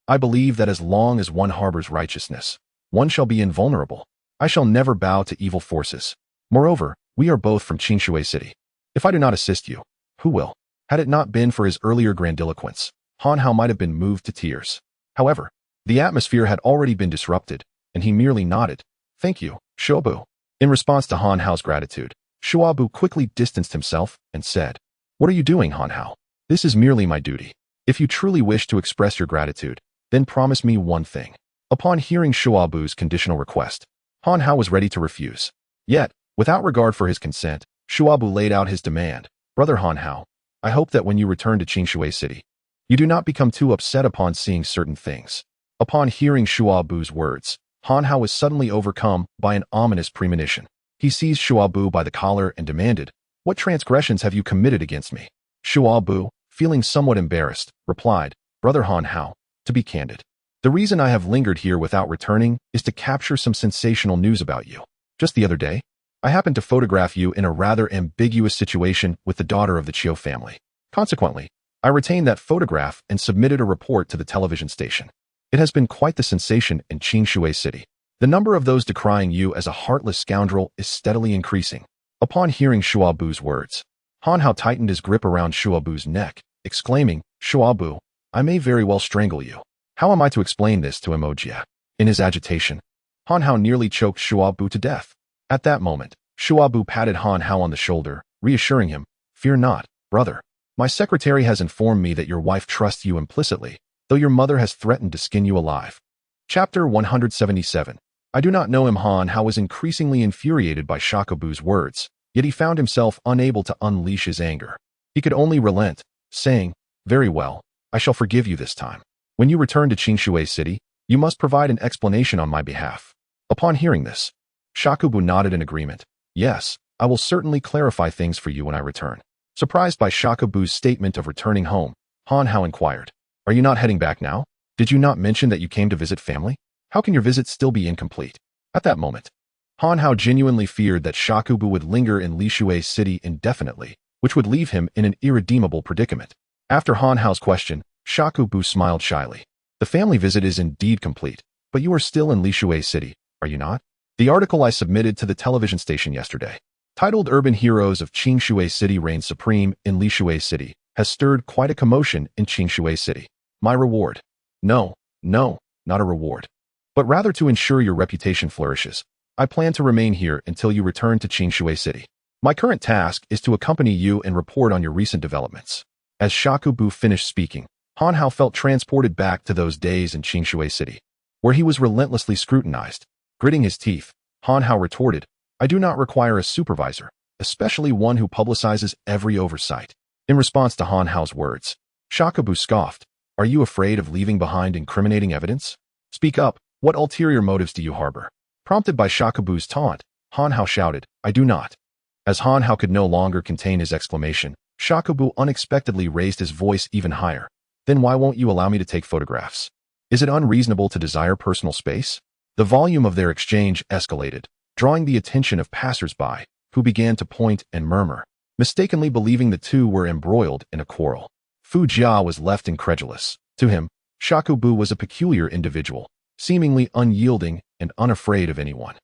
I believe that as long as one harbors righteousness, one shall be invulnerable. I shall never bow to evil forces. Moreover, we are both from Qingshui City. If I do not assist you, who will?" Had it not been for his earlier grandiloquence, Han Hao might have been moved to tears. However, the atmosphere had already been disrupted, and he merely nodded. "Thank you, Shuabu." In response to Han Hao's gratitude, Shuabu quickly distanced himself and said, "What are you doing, Han Hao? This is merely my duty. If you truly wish to express your gratitude, then promise me one thing." Upon hearing Shuabu's conditional request, Han Hao was ready to refuse. Yet, without regard for his consent, Shuabu laid out his demand. "Brother Han Hao, I hope that when you return to Qingshui City, you do not become too upset upon seeing certain things." Upon hearing Shuabu's words, Han Hao was suddenly overcome by an ominous premonition. He seized Shuabu by the collar and demanded, "What transgressions have you committed against me?" Shuabu, feeling somewhat embarrassed, replied, "Brother Han Hao, to be candid, the reason I have lingered here without returning is to capture some sensational news about you. Just the other day, I happened to photograph you in a rather ambiguous situation with the daughter of the Chiu family. Consequently, I retained that photograph and submitted a report to the television station. It has been quite the sensation in Qingshui City. The number of those decrying you as a heartless scoundrel is steadily increasing." Upon hearing Shuabu's words, Han Hao tightened his grip around Shuabu's neck, exclaiming, "Shuabu, I may very well strangle you. How am I to explain this to Emoji?" In his agitation, Han Hao nearly choked Shuabu to death. At that moment, Shuabu patted Han Hao on the shoulder, reassuring him, "Fear not, brother. My secretary has informed me that your wife trusts you implicitly, though your mother has threatened to skin you alive." Chapter 177. I do not know him. Han Hao was increasingly infuriated by Shuabu's words, yet he found himself unable to unleash his anger. He could only relent, saying, "Very well, I shall forgive you this time. When you return to Qingshui City, you must provide an explanation on my behalf." Upon hearing this, Shuabu nodded in agreement. "Yes, I will certainly clarify things for you when I return." Surprised by Shuabu's statement of returning home, Han Hao inquired, "Are you not heading back now? Did you not mention that you came to visit family? How can your visit still be incomplete?" At that moment, Han Hao genuinely feared that Shakubu would linger in Lishui City indefinitely, which would leave him in an irredeemable predicament. After Han Hao's question, Shakubu smiled shyly. The family visit is indeed complete, but you are still in Lishui City, are you not? The article I submitted to the television station yesterday, titled Urban Heroes of Qingshui City Reign Supreme in Lishui City, has stirred quite a commotion in Qingshui City. My reward? No, not a reward. But rather to ensure your reputation flourishes, I plan to remain here until you return to Qingshui City. My current task is to accompany you and report on your recent developments. As Shakubu finished speaking, Han Hao felt transported back to those days in Qingshui City, where he was relentlessly scrutinized. Gritting his teeth, Han Hao retorted, I do not require a supervisor, especially one who publicizes every oversight. In response to Han Hao's words, Shakubu scoffed, Are you afraid of leaving behind incriminating evidence? Speak up, what ulterior motives do you harbor? Prompted by Shakubu's taunt, Han Hao shouted, I do not. As Han Hao could no longer contain his exclamation, Shakubu unexpectedly raised his voice even higher. Then why won't you allow me to take photographs? Is it unreasonable to desire personal space? The volume of their exchange escalated, drawing the attention of passers-by, who began to point and murmur, mistakenly believing the two were embroiled in a quarrel. Fu Jia was left incredulous. To him, Shakubu was a peculiar individual, seemingly unyielding and unafraid of anyone.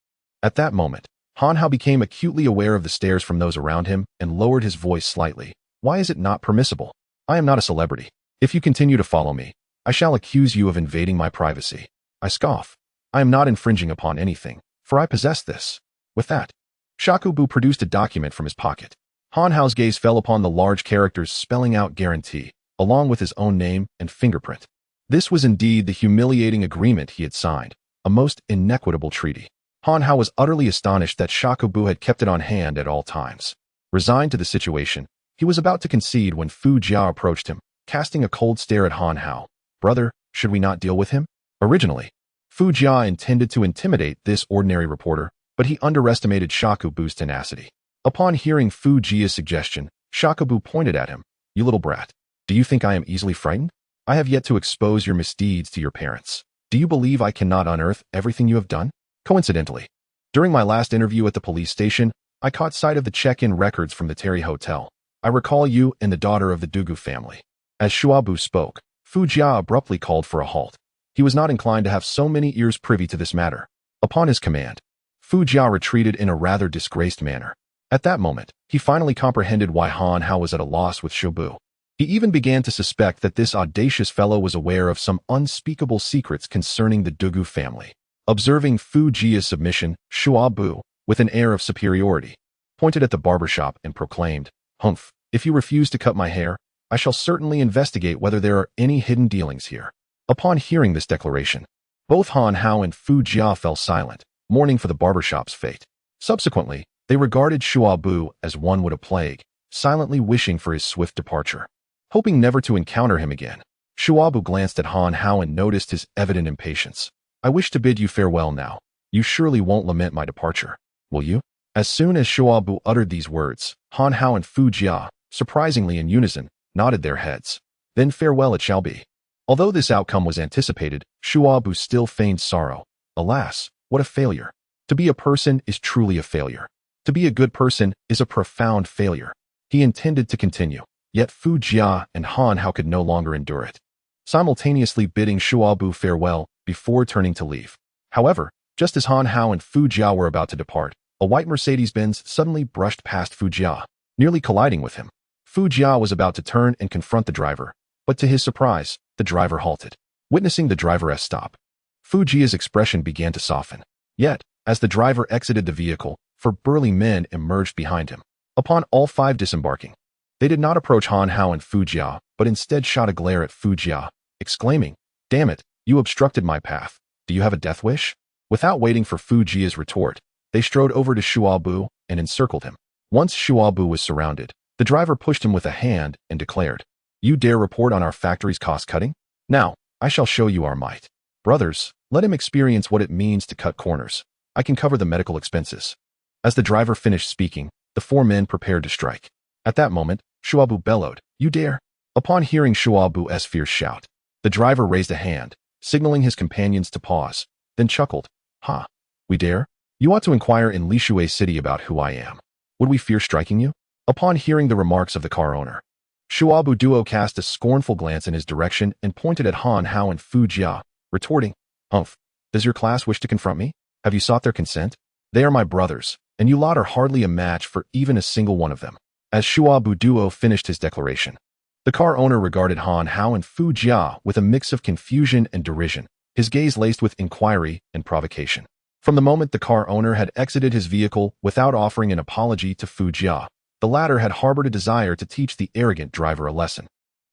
At that moment, Han Hao became acutely aware of the stares from those around him and lowered his voice slightly. Why is it not permissible? I am not a celebrity. If you continue to follow me, I shall accuse you of invading my privacy. I scoff. I am not infringing upon anything, for I possess this. With that, Shakubu produced a document from his pocket. Han Hao's gaze fell upon the large characters spelling out guarantee, along with his own name and fingerprint. This was indeed the humiliating agreement he had signed, a most inequitable treaty. Han Hao was utterly astonished that Shakubu had kept it on hand at all times. Resigned to the situation, he was about to concede when Fu Jia approached him, casting a cold stare at Han Hao. Brother, should we not deal with him? Originally, Fu Jia intended to intimidate this ordinary reporter, but he underestimated Shakubu's tenacity. Upon hearing Fu Jia's suggestion, Shakubu pointed at him. You little brat. Do you think I am easily frightened? I have yet to expose your misdeeds to your parents. Do you believe I cannot unearth everything you have done? Coincidentally, during my last interview at the police station, I caught sight of the check-in records from the Terry Hotel. I recall you and the daughter of the Dugu family. As Shuabu spoke, Fu Jia abruptly called for a halt. He was not inclined to have so many ears privy to this matter. Upon his command, Fu Jia retreated in a rather disgraced manner. At that moment, he finally comprehended why Han Hao was at a loss with Shubu. He even began to suspect that this audacious fellow was aware of some unspeakable secrets concerning the Dugu family. Observing Fu Jia's submission, Shuabu, with an air of superiority, pointed at the barbershop and proclaimed, Humph, if you refuse to cut my hair, I shall certainly investigate whether there are any hidden dealings here. Upon hearing this declaration, both Han Hao and Fu Jia fell silent, mourning for the barbershop's fate. Subsequently, they regarded Shuabu as one would a plague, silently wishing for his swift departure. Hoping never to encounter him again, Shuabu glanced at Han Hao and noticed his evident impatience. I wish to bid you farewell now. You surely won't lament my departure, will you? As soon as Shuabu uttered these words, Han Hao and Fu Jia, surprisingly in unison, nodded their heads. Then farewell it shall be. Although this outcome was anticipated, Shuabu still feigned sorrow. Alas, what a failure. To be a person is truly a failure. To be a good person is a profound failure. He intended to continue, yet Fu Jia and Han Hao could no longer endure it, simultaneously bidding Shuabu farewell before turning to leave. However, just as Han Hao and Fu Jia were about to depart, a white Mercedes-Benz suddenly brushed past Fu Jia, nearly colliding with him. Fu Jia was about to turn and confront the driver, but to his surprise, the driver halted. Witnessing the driver's stop, Fu Jia's expression began to soften. Yet, as the driver exited the vehicle, 4 burly men emerged behind him. Upon all 5 disembarking, they did not approach Han Hao and Fu Jia, but instead shot a glare at Fu Jia, exclaiming, Damn it, you obstructed my path. Do you have a death wish? Without waiting for Fu Jia's retort, they strode over to Shuabu and encircled him. Once Shuabu was surrounded, the driver pushed him with a hand and declared, You dare report on our factory's cost-cutting? Now, I shall show you our might. Brothers, let him experience what it means to cut corners. I can cover the medical expenses. As the driver finished speaking, the 4 men prepared to strike. At that moment, Shuabu bellowed, You dare? Upon hearing Shuabu's fierce shout, the driver raised a hand, signaling his companions to pause, then chuckled, Ha! We dare? You ought to inquire in Lishui City about who I am. Would we fear striking you? Upon hearing the remarks of the car owner, Shuabu Duo cast a scornful glance in his direction and pointed at Han Hao and Fu Jia, retorting, "Humph, does your class wish to confront me? Have you sought their consent? They are my brothers, and you lot are hardly a match for even a single one of them." As Shuabu Duo finished his declaration, the car owner regarded Han Hao and Fu Jia with a mix of confusion and derision, his gaze laced with inquiry and provocation. From the moment the car owner had exited his vehicle without offering an apology to Fu Jia, the latter had harbored a desire to teach the arrogant driver a lesson.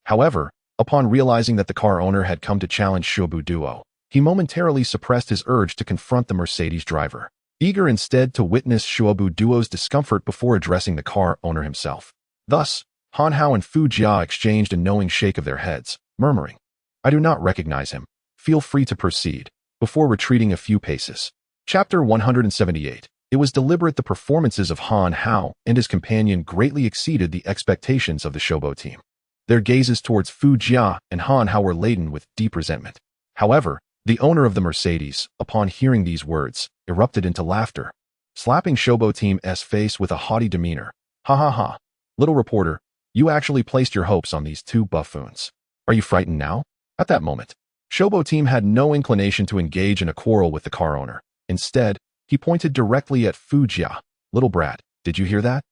However, upon realizing that the car owner had come to challenge Shuabu Duo, he momentarily suppressed his urge to confront the Mercedes driver, eager instead to witness Shuabu Duo's discomfort before addressing the car owner himself. Thus, Han Hao and Fu Jia exchanged a knowing shake of their heads, murmuring, "I do not recognize him. Feel free to proceed," before retreating a few paces. Chapter 178. It was deliberate. The performances of Han Hao and his companion greatly exceeded the expectations of the Shobo team. Their gazes towards Fu Jia and Han Hao were laden with deep resentment. However, the owner of the Mercedes, upon hearing these words, erupted into laughter, slapping Shobo team's face with a haughty demeanor. "Ha ha ha. Little reporter, you actually placed your hopes on these two buffoons. Are you frightened now?" At that moment, Shobo team had no inclination to engage in a quarrel with the car owner. Instead, he pointed directly at Fu Jia. "Little brat, did you hear that?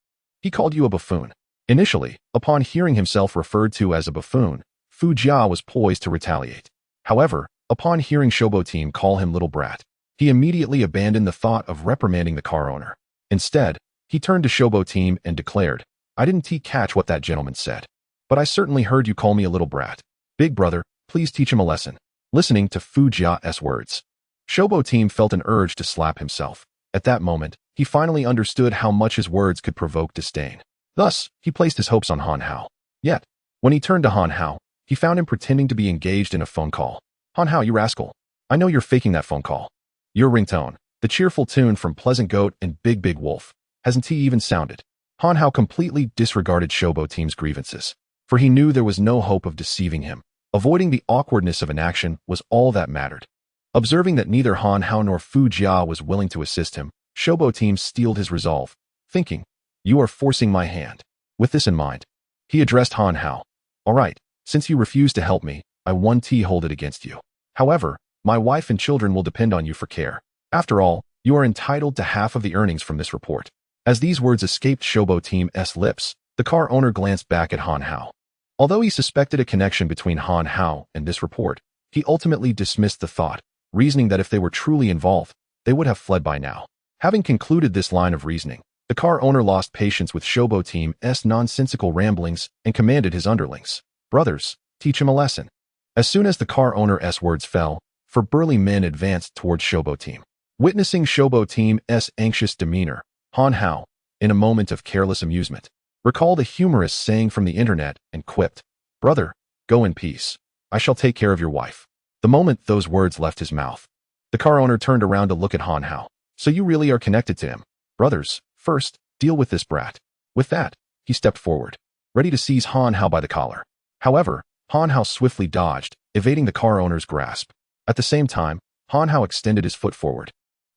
He called you a buffoon." Initially, upon hearing himself referred to as a buffoon, Fu Jia was poised to retaliate. However, upon hearing Shobo team call him little brat, he immediately abandoned the thought of reprimanding the car owner. Instead, he turned to Shobo team and declared, "I didn't catch what that gentleman said, but I certainly heard you call me a little brat. Big brother, please teach him a lesson." Listening to Fu Jia's words, Shobo team felt an urge to slap himself. At that moment, he finally understood how much his words could provoke disdain. Thus, he placed his hopes on Han Hao. Yet, when he turned to Han Hao, he found him pretending to be engaged in a phone call. "Han Hao, you rascal. I know you're faking that phone call. Your ringtone, the cheerful tune from Pleasant Goat and Big Big Wolf, hasn't he even sounded?" Han Hao completely disregarded Shobo team's grievances, for he knew there was no hope of deceiving him. Avoiding the awkwardness of an action was all that mattered. Observing that neither Han Hao nor Fu Jia was willing to assist him, Shobo team steeled his resolve, thinking, "You are forcing my hand." With this in mind, he addressed Han Hao. "All right, since you refuse to help me, I hold it against you. However, my wife and children will depend on you for care. After all, you are entitled to half of the earnings from this report." As these words escaped Shobo team's lips, the car owner glanced back at Han Hao. Although he suspected a connection between Han Hao and this report, he ultimately dismissed the thought, reasoning that if they were truly involved, they would have fled by now. Having concluded this line of reasoning, the car owner lost patience with Shobo team's nonsensical ramblings and commanded his underlings, "Brothers, teach him a lesson." As soon as the car owner's words fell, 4 burly men advanced towards Shobo team. Witnessing Shobo team's anxious demeanor, Han Hao, in a moment of careless amusement, recalled a humorous saying from the internet and quipped, "Brother, go in peace. I shall take care of your wife." The moment those words left his mouth, the car owner turned around to look at Han Hao. "So you really are connected to him? Brothers, first, deal with this brat." With that, he stepped forward, ready to seize Han Hao by the collar. However, Han Hao swiftly dodged, evading the car owner's grasp. At the same time, Han Hao extended his foot forward,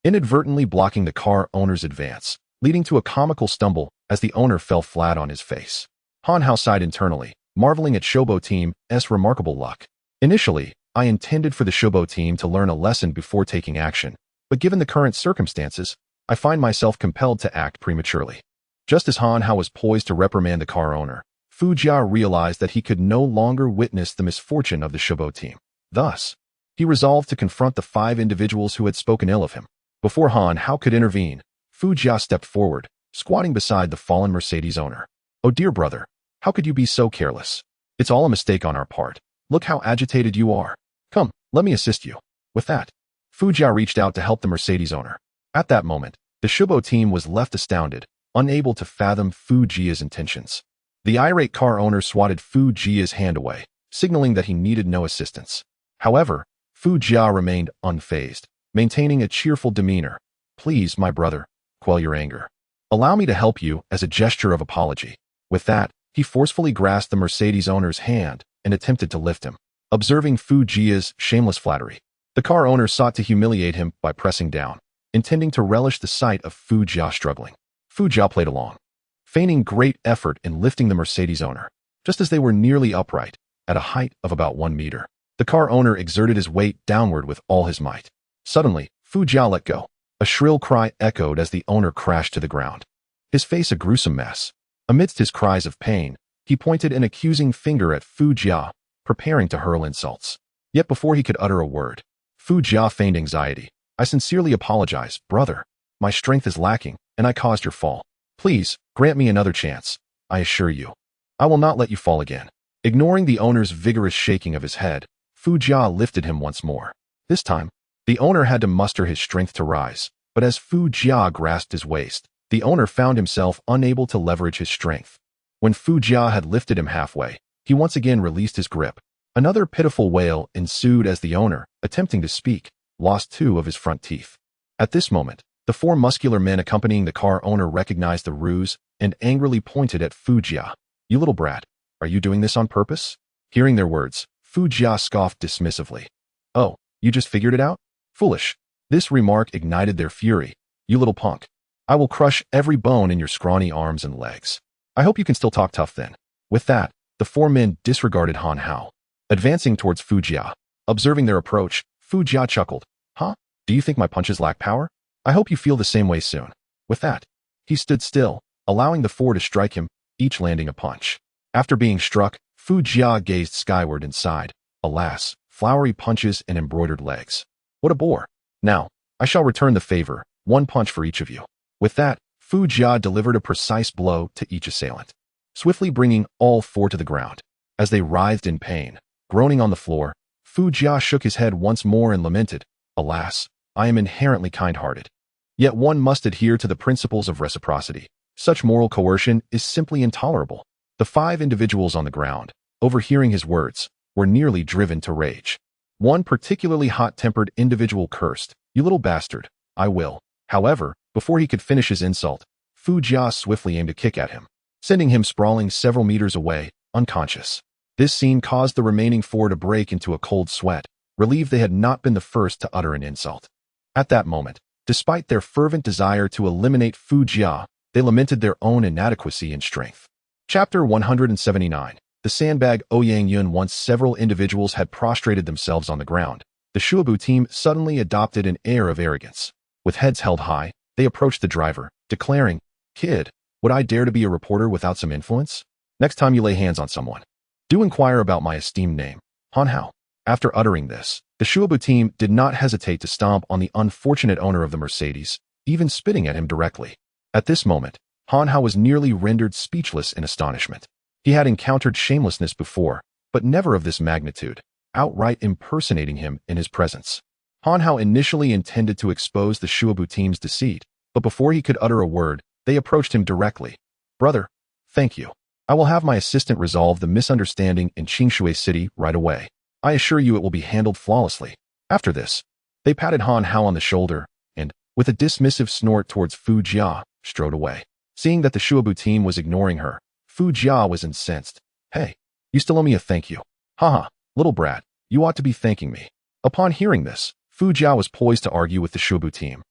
inadvertently blocking the car owner's advance, leading to a comical stumble as the owner fell flat on his face. Han Hao sighed internally, marveling at Shobo team's remarkable luck. Initially, I intended for the Shobo team to learn a lesson before taking action, but given the current circumstances, I find myself compelled to act prematurely. Just as Han Hao was poised to reprimand the car owner, Fu Jia realized that he could no longer witness the misfortune of the Shobo team. Thus, he resolved to confront the 5 individuals who had spoken ill of him. Before Han Hao could intervene, Fu Jia stepped forward, squatting beside the fallen Mercedes owner. "Oh dear brother, how could you be so careless? It's all a mistake on our part. Look how agitated you are. Come, let me assist you." With that, Fu Jia reached out to help the Mercedes owner. At that moment, the Shobo team was left astounded, unable to fathom Fu Jia's intentions. The irate car owner swatted Fu Jia's hand away, signaling that he needed no assistance. However, Fu Jia remained unfazed, maintaining a cheerful demeanor. "Please, my brother, quell your anger. Allow me to help you as a gesture of apology." With that, he forcefully grasped the Mercedes owner's hand and attempted to lift him. Observing Fu Jia's shameless flattery, the car owner sought to humiliate him by pressing down, intending to relish the sight of Fu Jia struggling. Fu Jia played along, feigning great effort in lifting the Mercedes owner. Just as they were nearly upright, at a height of about 1 meter, the car owner exerted his weight downward with all his might. Suddenly, Fu Jia let go. A shrill cry echoed as the owner crashed to the ground, his face a gruesome mess. Amidst his cries of pain, he pointed an accusing finger at Fu Jia, preparing to hurl insults. Yet before he could utter a word, Fu Jia feigned anxiety. "I sincerely apologize, brother. My strength is lacking, and I caused your fall. Please, grant me another chance. I assure you, I will not let you fall again." Ignoring the owner's vigorous shaking of his head, Fu Jia lifted him once more. This time, the owner had to muster his strength to rise, but as Fu Jia grasped his waist, the owner found himself unable to leverage his strength. When Fu Jia had lifted him halfway, he once again released his grip. Another pitiful wail ensued as the owner, attempting to speak, lost 2 of his front teeth. At this moment, the 4 muscular men accompanying the car owner recognized the ruse and angrily pointed at Fu Jia. "You little brat, are you doing this on purpose?" Hearing their words, Fu Jia scoffed dismissively. "Oh, you just figured it out? Foolish." This remark ignited their fury. "You little punk. I will crush every bone in your scrawny arms and legs. I hope you can still talk tough then." With that, the 4 men disregarded Han Hao, advancing towards Fu Jia. Observing their approach, Fu Jia chuckled. "Huh? Do you think my punches lack power? I hope you feel the same way soon." With that, he stood still, allowing the 4 to strike him, each landing a punch. After being struck, Fu Jia gazed skyward and sighed. "Alas, flowery punches and embroidered legs. What a bore. Now, I shall return the favor, 1 punch for each of you." With that, Fu Jia delivered a precise blow to each assailant, swiftly bringing all 4 to the ground. As they writhed in pain, groaning on the floor, Fu Jia shook his head once more and lamented, "Alas, I am inherently kind-hearted. Yet one must adhere to the principles of reciprocity. Such moral coercion is simply intolerable." The 5 individuals on the ground, overhearing his words, were nearly driven to rage. One particularly hot-tempered individual cursed, "You little bastard, I will." However, before he could finish his insult, Fu Jia swiftly aimed a kick at him, sending him sprawling several meters away, unconscious. This scene caused the remaining 4 to break into a cold sweat, relieved they had not been the first to utter an insult. At that moment, despite their fervent desire to eliminate Fu Jia, they lamented their own inadequacy and strength. Chapter 179. The sandbag Ouyang Yun. Once several individuals had prostrated themselves on the ground, the Shuabu team suddenly adopted an air of arrogance. With heads held high, they approached the driver, declaring, "Kid, would I dare to be a reporter without some influence? Next time you lay hands on someone, do inquire about my esteemed name, Han Hao." After uttering this, the Shuabu team did not hesitate to stomp on the unfortunate owner of the Mercedes, even spitting at him directly. At this moment, Han Hao was nearly rendered speechless in astonishment. He had encountered shamelessness before, but never of this magnitude, outright impersonating him in his presence. Han Hao initially intended to expose the Shuabu team's deceit, but before he could utter a word, they approached him directly. "Brother, thank you. I will have my assistant resolve the misunderstanding in Qingshui City right away. I assure you it will be handled flawlessly." After this, they patted Han Hao on the shoulder and, with a dismissive snort towards Fu Jia, strode away. Seeing that the Shuabu team was ignoring her, Fu Jia was incensed. "Hey, you still owe me a thank you. Haha, little brat, you ought to be thanking me." Upon hearing this, Fu Jia was poised to argue with the Shuabu team,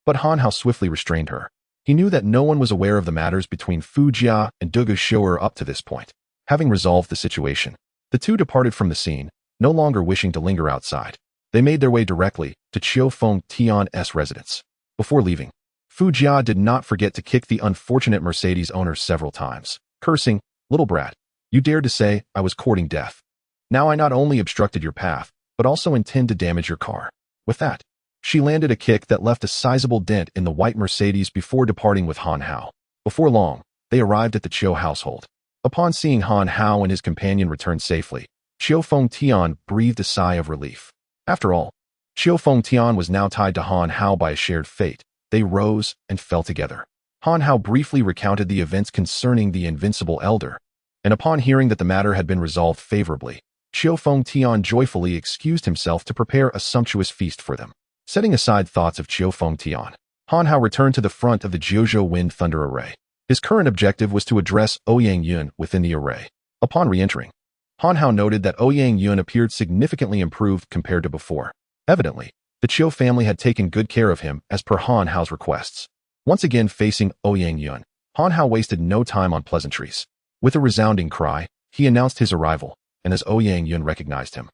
but Han Hao swiftly restrained her. He knew that no one was aware of the matters between Fu Jia and Dugu Shoer up to this point. Having resolved the situation, the 2 departed from the scene, no longer wishing to linger outside. They made their way directly to Feng Yutian's residence. Before leaving, Fu Jia did not forget to kick the unfortunate Mercedes owner several times, cursing, "Little brat, you dared to say I was courting death. Now I not only obstructed your path, but also intend to damage your car." With that, she landed a kick that left a sizable dent in the white Mercedes before departing with Han Hao. Before long, they arrived at the Chiu household. Upon seeing Han Hao and his companion return safely, Feng Yutian breathed a sigh of relief. After all, Feng Yutian was now tied to Han Hao by a shared fate. They rose and fell together. Han Hao briefly recounted the events concerning the invincible elder, and upon hearing that the matter had been resolved favorably, Feng Yutian joyfully excused himself to prepare a sumptuous feast for them. Setting aside thoughts of Feng Yutian, Han Hao returned to the front of the Jiuzhou Wind Thunder Array. His current objective was to address Ouyang Yun within the array. Upon re-entering, Han Hao noted that Ouyang Yun appeared significantly improved compared to before. Evidently, The Chiu family had taken good care of him as per Han Hao's requests. Once again facing Ouyang Yun, Han Hao wasted no time on pleasantries. With a resounding cry, he announced his arrival, and as Ouyang Yun recognized him,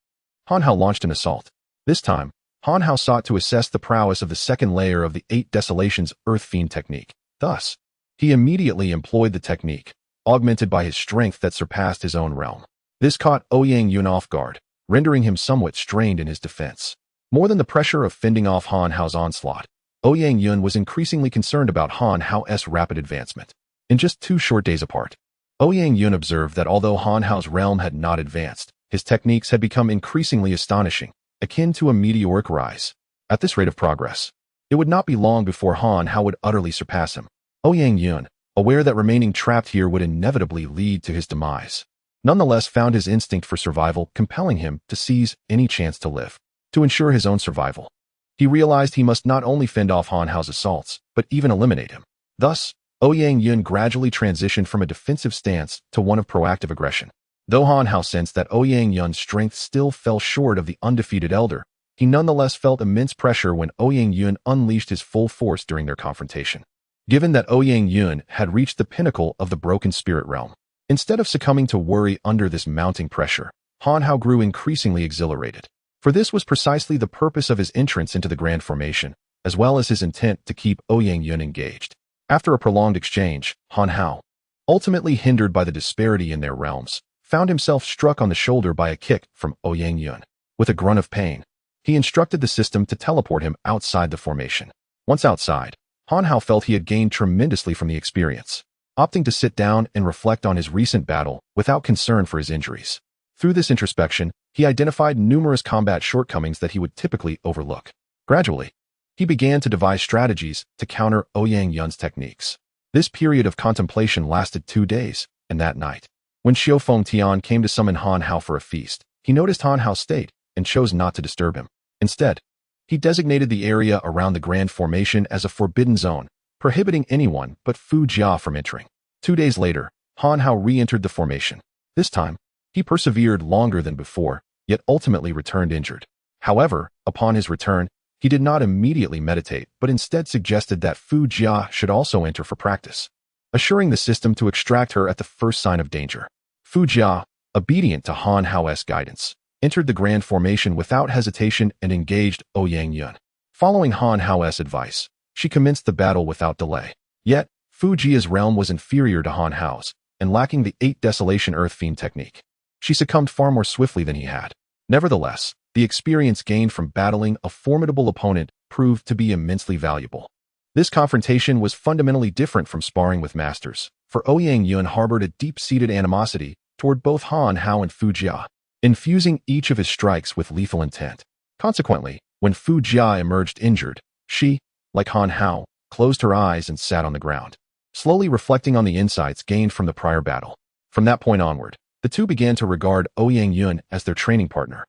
Han Hao launched an assault. This time, Han Hao sought to assess the prowess of the second layer of the Eight Desolations Earth Fiend technique. Thus, he immediately employed the technique, augmented by his strength that surpassed his own realm. This caught Ouyang Yun off guard, rendering him somewhat strained in his defense. More than the pressure of fending off Han Hao's onslaught, Ouyang Yun was increasingly concerned about Han Hao's rapid advancement. In just 2 short days apart, Ouyang Yun observed that although Han Hao's realm had not advanced, his techniques had become increasingly astonishing, akin to a meteoric rise. At this rate of progress, it would not be long before Han Hao would utterly surpass him. Ouyang Yun, aware that remaining trapped here would inevitably lead to his demise, nonetheless found his instinct for survival compelling him to seize any chance to live. To ensure his own survival, he realized he must not only fend off Han Hao's assaults, but even eliminate him. Thus, Ouyang Yun gradually transitioned from a defensive stance to one of proactive aggression. Though Han Hao sensed that Ouyang Yun's strength still fell short of the undefeated elder, he nonetheless felt immense pressure when Ouyang Yun unleashed his full force during their confrontation. Given that Ouyang Yun had reached the pinnacle of the broken spirit realm, instead of succumbing to worry under this mounting pressure, Han Hao grew increasingly exhilarated. For this was precisely the purpose of his entrance into the Grand Formation, as well as his intent to keep Ouyang Yun engaged. After a prolonged exchange, Han Hao, ultimately hindered by the disparity in their realms, found himself struck on the shoulder by a kick from Ouyang Yun. With a grunt of pain, he instructed the system to teleport him outside the formation. Once outside, Han Hao felt he had gained tremendously from the experience, opting to sit down and reflect on his recent battle without concern for his injuries. Through this introspection, he identified numerous combat shortcomings that he would typically overlook. Gradually, he began to devise strategies to counter Ouyang Yun's techniques. This period of contemplation lasted 2 days, and that night, when Feng Yutian came to summon Han Hao for a feast, he noticed Han Hao's state and chose not to disturb him. Instead, he designated the area around the Grand Formation as a forbidden zone, prohibiting anyone but Fu Jia from entering. 2 days later, Han Hao re-entered the formation. This time, he persevered longer than before, yet ultimately returned injured. However, upon his return, he did not immediately meditate, but instead suggested that Fu Jia should also enter for practice, assuring the system to extract her at the first sign of danger. Fu Jia, obedient to Han Hao's guidance, entered the Grand Formation without hesitation and engaged Ouyang Yun. Following Han Hao's advice, she commenced the battle without delay. Yet, Fu Jia's realm was inferior to Han Hao's, and lacking the 8 Desolation Earth Fiend technique. She succumbed far more swiftly than he had. Nevertheless, the experience gained from battling a formidable opponent proved to be immensely valuable. This confrontation was fundamentally different from sparring with masters, for Ouyang Yun harbored a deep-seated animosity toward both Han Hao and Fu Jia, infusing each of his strikes with lethal intent. Consequently, when Fu Jia emerged injured, she, like Han Hao, closed her eyes and sat on the ground, slowly reflecting on the insights gained from the prior battle. From that point onward, the two began to regard Ouyang Yun as their training partner.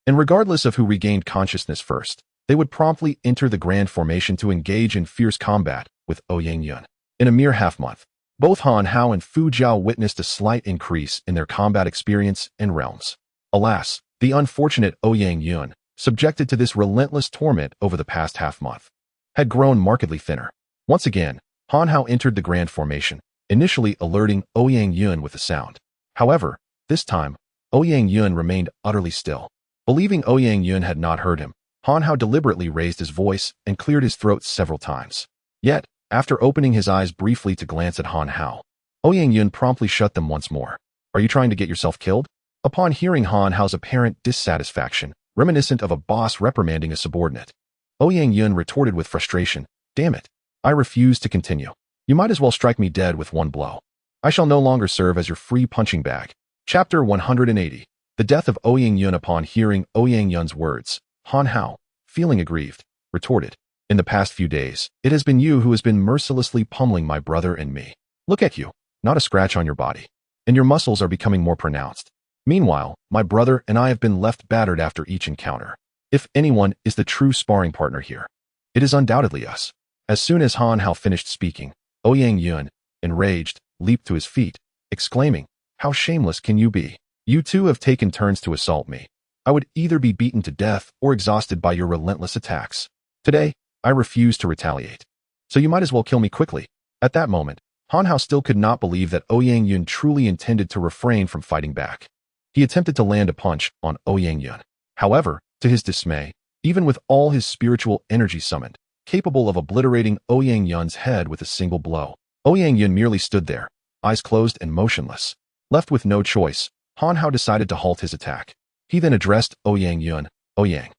And regardless of who regained consciousness first, they would promptly enter the Grand Formation to engage in fierce combat with Ouyang Yun. In a mere half-month, both Han Hao and Fu Jia witnessed a slight increase in their combat experience and realms. Alas, the unfortunate Ouyang Yun, subjected to this relentless torment over the past half-month, had grown markedly thinner. Once again, Han Hao entered the Grand Formation, initially alerting Ouyang Yun with a sound. However, this time, Ouyang Yun remained utterly still. Believing Ouyang Yun had not heard him, Han Hao deliberately raised his voice and cleared his throat several times. Yet, after opening his eyes briefly to glance at Han Hao, Ouyang Yun promptly shut them once more. "Are you trying to get yourself killed?" Upon hearing Han Hao's apparent dissatisfaction, reminiscent of a boss reprimanding a subordinate, Ouyang Yun retorted with frustration, "Damn it, I refuse to continue. You might as well strike me dead with one blow. I shall no longer serve as your free punching bag." Chapter 180. The death of Ouyang Yun. Upon hearing Ouyang Yun's words, Han Hao, feeling aggrieved, retorted, "In the past few days, it has been you who has been mercilessly pummeling my brother and me. Look at you, not a scratch on your body, and your muscles are becoming more pronounced. Meanwhile, my brother and I have been left battered after each encounter. If anyone is the true sparring partner here, it is undoubtedly us." As soon as Han Hao finished speaking, Ouyang Yun, enraged, leaped to his feet, exclaiming, "How shameless can you be? You two have taken turns to assault me. I would either be beaten to death or exhausted by your relentless attacks. Today, I refuse to retaliate. So you might as well kill me quickly." At that moment, Han Hao still could not believe that Ouyang Yun truly intended to refrain from fighting back. He attempted to land a punch on Ouyang Yun. However, to his dismay, even with all his spiritual energy summoned, capable of obliterating Ouyang Yun's head with a single blow, Ouyang Yun merely stood there, eyes closed and motionless. Left with no choice, Han Hao decided to halt his attack. He then addressed Ouyang Yun. "Ouyang,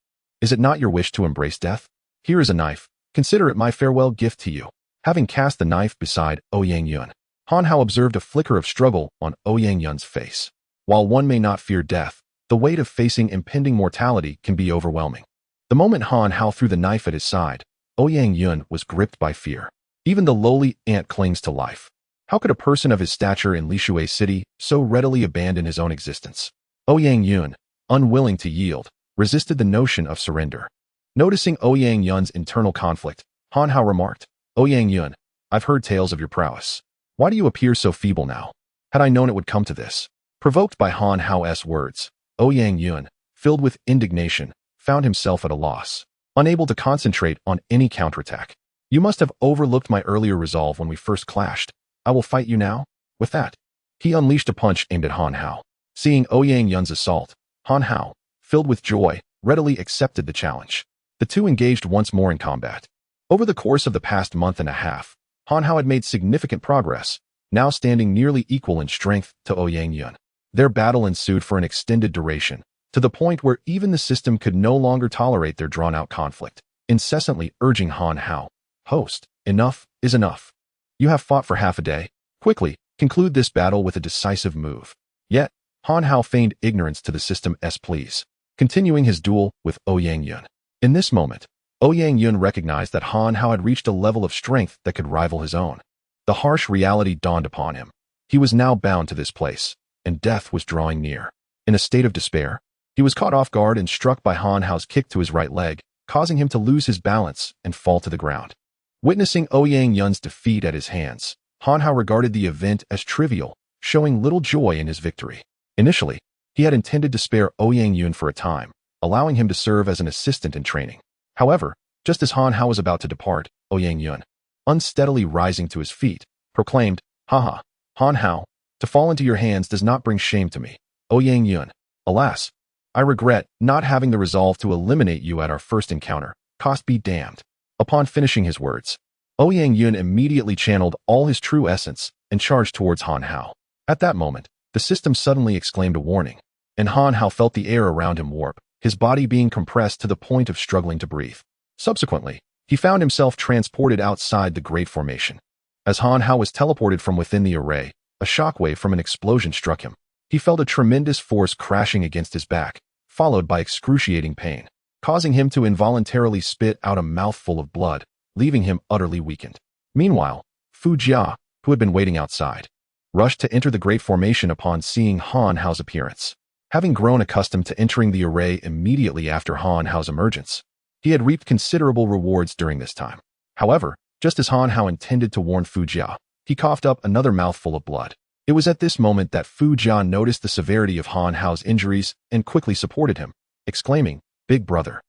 is it not your wish to embrace death? Here is a knife. Consider it my farewell gift to you." Having cast the knife beside Ouyang Yun, Han Hao observed a flicker of struggle on Ouyang Yun's face. While one may not fear death, the weight of facing impending mortality can be overwhelming. The moment Han Hao threw the knife at his side, Ouyang Yun was gripped by fear. Even the lowly ant clings to life. How could a person of his stature in Lishui City so readily abandon his own existence? Ouyang Yun, unwilling to yield, resisted the notion of surrender. Noticing Ouyang Yun's internal conflict, Han Hao remarked, "Ouyang Yun, I've heard tales of your prowess. Why do you appear so feeble now? Had I known it would come to this?" Provoked by Han Hao's words, Ouyang Yun, filled with indignation, found himself at a loss, unable to concentrate on any counterattack. "You must have overlooked my earlier resolve when we first clashed. I will fight you now." With that, he unleashed a punch aimed at Han Hao. Seeing Ouyang Yun's assault, Han Hao, filled with joy, readily accepted the challenge. The two engaged once more in combat. Over the course of the past month and a half, Han Hao had made significant progress, now standing nearly equal in strength to Ouyang Yun. Their battle ensued for an extended duration, to the point where even the system could no longer tolerate their drawn-out conflict, incessantly urging Han Hao, "Host, enough is enough. You have fought for half a day. Quickly, conclude this battle with a decisive move." Yet, Han Hao feigned ignorance to the system's pleas, continuing his duel with Ouyang Yun. In this moment, Ouyang Yun recognized that Han Hao had reached a level of strength that could rival his own. The harsh reality dawned upon him. He was now bound to this place, and death was drawing near. In a state of despair, he was caught off guard and struck by Han Hao's kick to his right leg, causing him to lose his balance and fall to the ground. Witnessing Ouyang Yun's defeat at his hands, Han Hao regarded the event as trivial, showing little joy in his victory. Initially, he had intended to spare Ouyang Yun for a time, allowing him to serve as an assistant in training. However, just as Han Hao was about to depart, Ouyang Yun, unsteadily rising to his feet, proclaimed, "Haha, Han Hao, to fall into your hands does not bring shame to me. Ouyang Yun, alas, I regret not having the resolve to eliminate you at our first encounter. Cost be damned." Upon finishing his words, Ouyang Yun immediately channeled all his true essence and charged towards Han Hao. At that moment, the system suddenly exclaimed a warning, and Han Hao felt the air around him warp, his body being compressed to the point of struggling to breathe. Subsequently, he found himself transported outside the Great Formation. As Han Hao was teleported from within the array, a shockwave from an explosion struck him. He felt a tremendous force crashing against his back, followed by excruciating pain, causing him to involuntarily spit out a mouthful of blood, leaving him utterly weakened. Meanwhile, Fu Jia, who had been waiting outside, rushed to enter the Great Formation upon seeing Han Hao's appearance. Having grown accustomed to entering the array immediately after Han Hao's emergence, he had reaped considerable rewards during this time. However, just as Han Hao intended to warn Fu Jia, he coughed up another mouthful of blood. It was at this moment that Fu Jia noticed the severity of Han Hao's injuries and quickly supported him, exclaiming, "Big brother,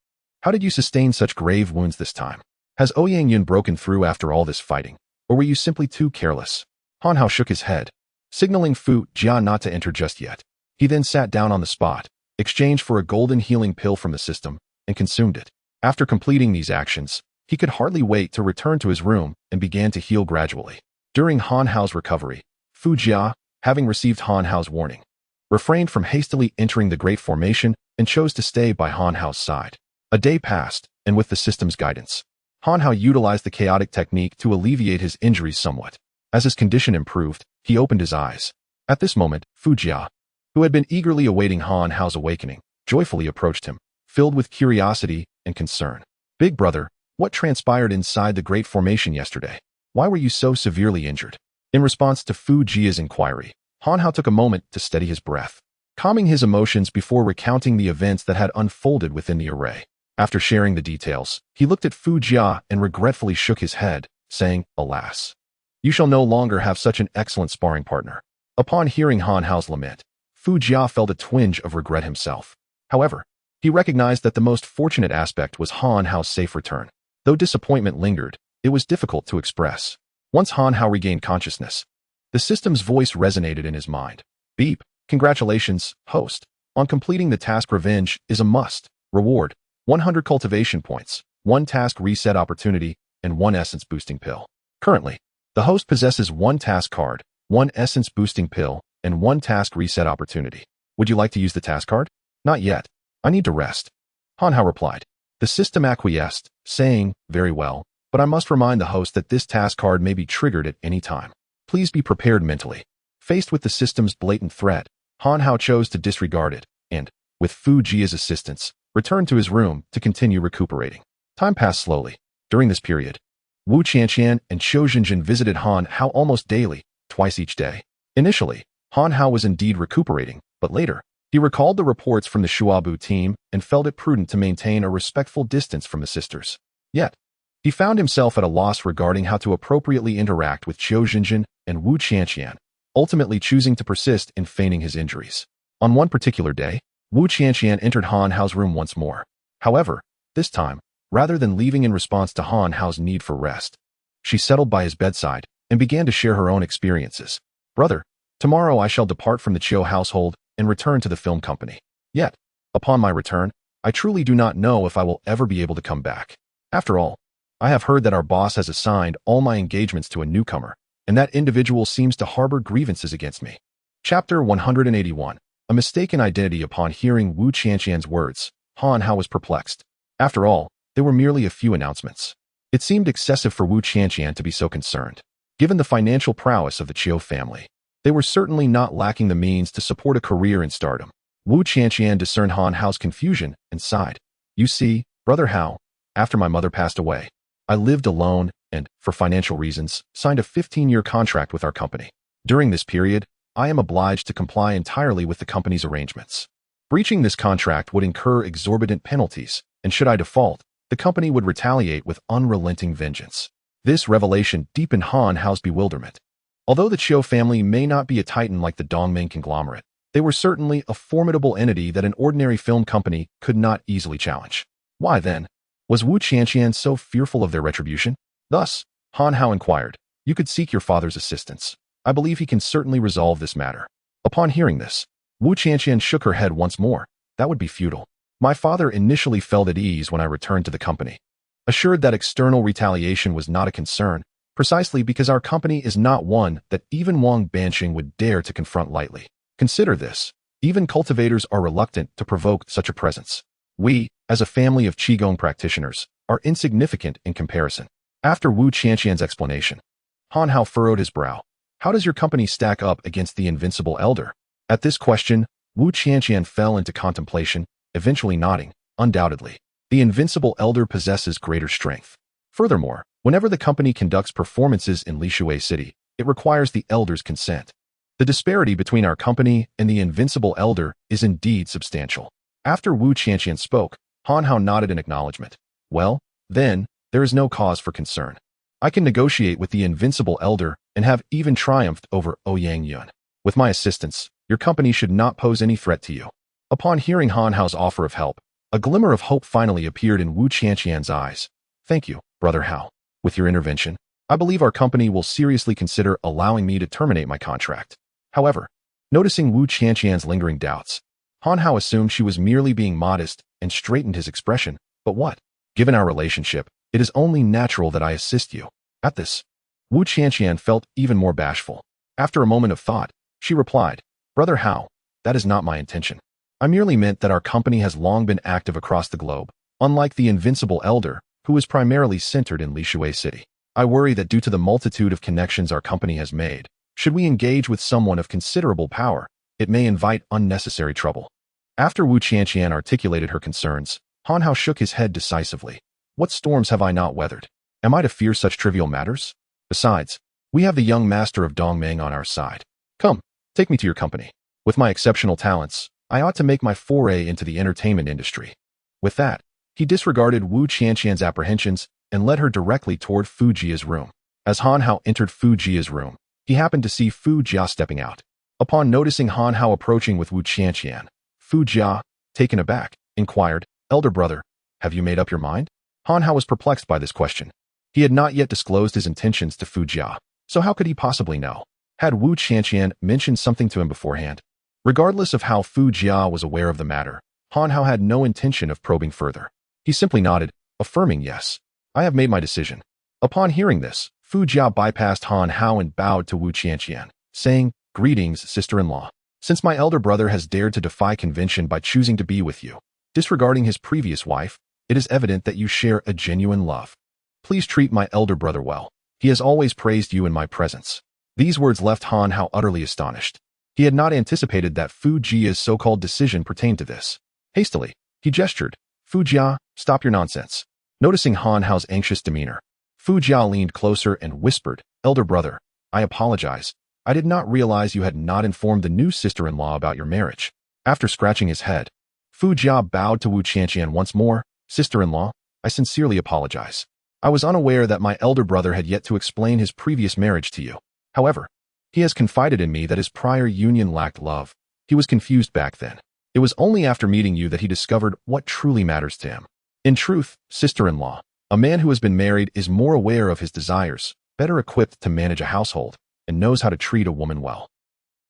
how did you sustain such grave wounds this time? Has Ouyang Yun broken through after all this fighting, or were you simply too careless?" Han Hao shook his head, signaling Fu Jia not to enter just yet. He then sat down on the spot, exchanged for a golden healing pill from the system, and consumed it. After completing these actions, he could hardly wait to return to his room and began to heal gradually. During Han Hao's recovery, Fu Jia, having received Han Hao's warning, refrained from hastily entering the Great Formation and chose to stay by Han Hao's side. A day passed, and with the system's guidance, Han Hao utilized the chaotic technique to alleviate his injuries somewhat. As his condition improved, he opened his eyes. At this moment, Fu Jia, who had been eagerly awaiting Han Hao's awakening, joyfully approached him, filled with curiosity and concern. "Big brother, what transpired inside the Great Formation yesterday? Why were you so severely injured?" In response to Fu Jia's inquiry, Han Hao took a moment to steady his breath, calming his emotions before recounting the events that had unfolded within the array. After sharing the details, he looked at Fu Jia and regretfully shook his head, saying, "Alas, you shall no longer have such an excellent sparring partner." Upon hearing Han Hao's lament, Fu Jia felt a twinge of regret himself. However, He recognized that the most fortunate aspect was Han Hao's safe return. Though disappointment lingered, it was difficult to express. Once Han Hao regained consciousness, the system's voice resonated in his mind. Beep. Congratulations, host. On completing the task, revenge is a must. Reward: 100 cultivation points, 1 task reset opportunity, and 1 essence boosting pill. Currently, the host possesses 1 task card, 1 essence boosting pill, and 1 task reset opportunity. Would you like to use the task card? Not yet. I need to rest. Han Hao replied. The system acquiesced, saying, very well, but I must remind the host that this task card may be triggered at any time. Please be prepared mentally. Faced with the system's blatant threat, Han Hao chose to disregard it, and, with Fu Jia's assistance, returned to his room to continue recuperating. Time passed slowly. During this period, Wu Qianqian and Qiu Jinjin visited Han Hao almost daily, twice each day. Initially, Han Hao was indeed recuperating, but later, he recalled the reports from the Shuabu team and felt it prudent to maintain a respectful distance from the sisters. Yet, he found himself at a loss regarding how to appropriately interact with Qiu Jinjin and Wu Qianqian, ultimately choosing to persist in feigning his injuries. On one particular day, Wu Qianqian entered Han Hao's room once more. However, this time, rather than leaving in response to Han Hao's need for rest, she settled by his bedside and began to share her own experiences. Brother, tomorrow I shall depart from the Qiu household and return to the film company. Yet, upon my return, I truly do not know if I will ever be able to come back. After all, I have heard that our boss has assigned all my engagements to a newcomer, and that individual seems to harbor grievances against me. Chapter 181. A mistaken identity. Upon hearing Wu Qianqian's words, Han Hao was perplexed. After all, they were merely a few announcements. It seemed excessive for Wu Qianqian to be so concerned. Given the financial prowess of the Qiu family, they were certainly not lacking the means to support a career in stardom. Wu Qianqian discerned Han Hao's confusion and sighed. You see, Brother Hao, after my mother passed away, I lived alone and, for financial reasons, signed a 15-year contract with our company. During this period, I am obliged to comply entirely with the company's arrangements. Breaching this contract would incur exorbitant penalties, and should I default, the company would retaliate with unrelenting vengeance. This revelation deepened Han Hao's bewilderment. Although the Qiu family may not be a titan like the Dongming conglomerate, they were certainly a formidable entity that an ordinary film company could not easily challenge. Why then was Wu Qianqian so fearful of their retribution? Thus, Han Hao inquired, you could seek your father's assistance. I believe he can certainly resolve this matter. Upon hearing this, Wu Qianqian shook her head once more. That would be futile. My father initially felt at ease when I returned to the company, assured that external retaliation was not a concern, precisely because our company is not one that even Wang Banqing would dare to confront lightly. Consider this. Even cultivators are reluctant to provoke such a presence. We, as a family of Qigong practitioners, are insignificant in comparison. After Wu Qianqian's explanation, Han Hao furrowed his brow. How does your company stack up against the invincible elder? At this question, Wu Qianqian fell into contemplation, eventually nodding. Undoubtedly, the invincible elder possesses greater strength. Furthermore, whenever the company conducts performances in Lishui City, it requires the elder's consent. The disparity between our company and the invincible elder is indeed substantial. After Wu Qianqian spoke, Han Hao nodded in acknowledgement. Well, then, there is no cause for concern. I can negotiate with the invincible elder and have even triumphed over Ouyang Yun. With my assistance, your company should not pose any threat to you. Upon hearing Han Hao's offer of help, a glimmer of hope finally appeared in Wu Qianqian's eyes. Thank you, Brother Hao. With your intervention, I believe our company will seriously consider allowing me to terminate my contract. However, noticing Wu Qianqian's lingering doubts, Han Hao assumed she was merely being modest and straightened his expression. But what? Given our relationship, it is only natural that I assist you. At this, Wu Qianqian felt even more bashful. After a moment of thought, she replied, Brother Hao, that is not my intention. I merely meant that our company has long been active across the globe, unlike the invincible elder, who is primarily centered in Lishui City. I worry that due to the multitude of connections our company has made, should we engage with someone of considerable power, it may invite unnecessary trouble. After Wu Qianqian articulated her concerns, Han Hao shook his head decisively. What storms have I not weathered? Am I to fear such trivial matters? Besides, we have the young master of Dongming on our side. Come, take me to your company. With my exceptional talents, I ought to make my foray into the entertainment industry. With that, he disregarded Wu Qianqian's apprehensions and led her directly toward Fu Jia's room. As Han Hao entered Fu Jia's room, he happened to see Fu Jia stepping out. Upon noticing Han Hao approaching with Wu Qianqian, Fu Jia, taken aback, inquired, "Elder brother, have you made up your mind?" Han Hao was perplexed by this question. He had not yet disclosed his intentions to Fu Jia, so how could he possibly know? Had Wu Qianqian mentioned something to him beforehand? Regardless of how Fu Jia was aware of the matter, Han Hao had no intention of probing further. He simply nodded, affirming yes. I have made my decision. Upon hearing this, Fu Jia bypassed Han Hao and bowed to Wu Qianqian, saying, "Greetings, sister-in-law. Since my elder brother has dared to defy convention by choosing to be with you, disregarding his previous wife, it is evident that you share a genuine love. Please treat my elder brother well. He has always praised you in my presence." These words left Han Hao utterly astonished. He had not anticipated that Fu Jia's so-called decision pertained to this. Hastily, he gestured, "Fu Jia, stop your nonsense." Noticing Han Hao's anxious demeanor, Fu Jia leaned closer and whispered, "Elder brother, I apologize. I did not realize you had not informed the new sister-in-law about your marriage." After scratching his head, Fu Jia bowed to Wu Qianqian once more, "Sister-in-law, I sincerely apologize. I was unaware that my elder brother had yet to explain his previous marriage to you. However, he has confided in me that his prior union lacked love. He was confused back then. It was only after meeting you that he discovered what truly matters to him. In truth, sister-in-law, a man who has been married is more aware of his desires, better equipped to manage a household, and knows how to treat a woman well."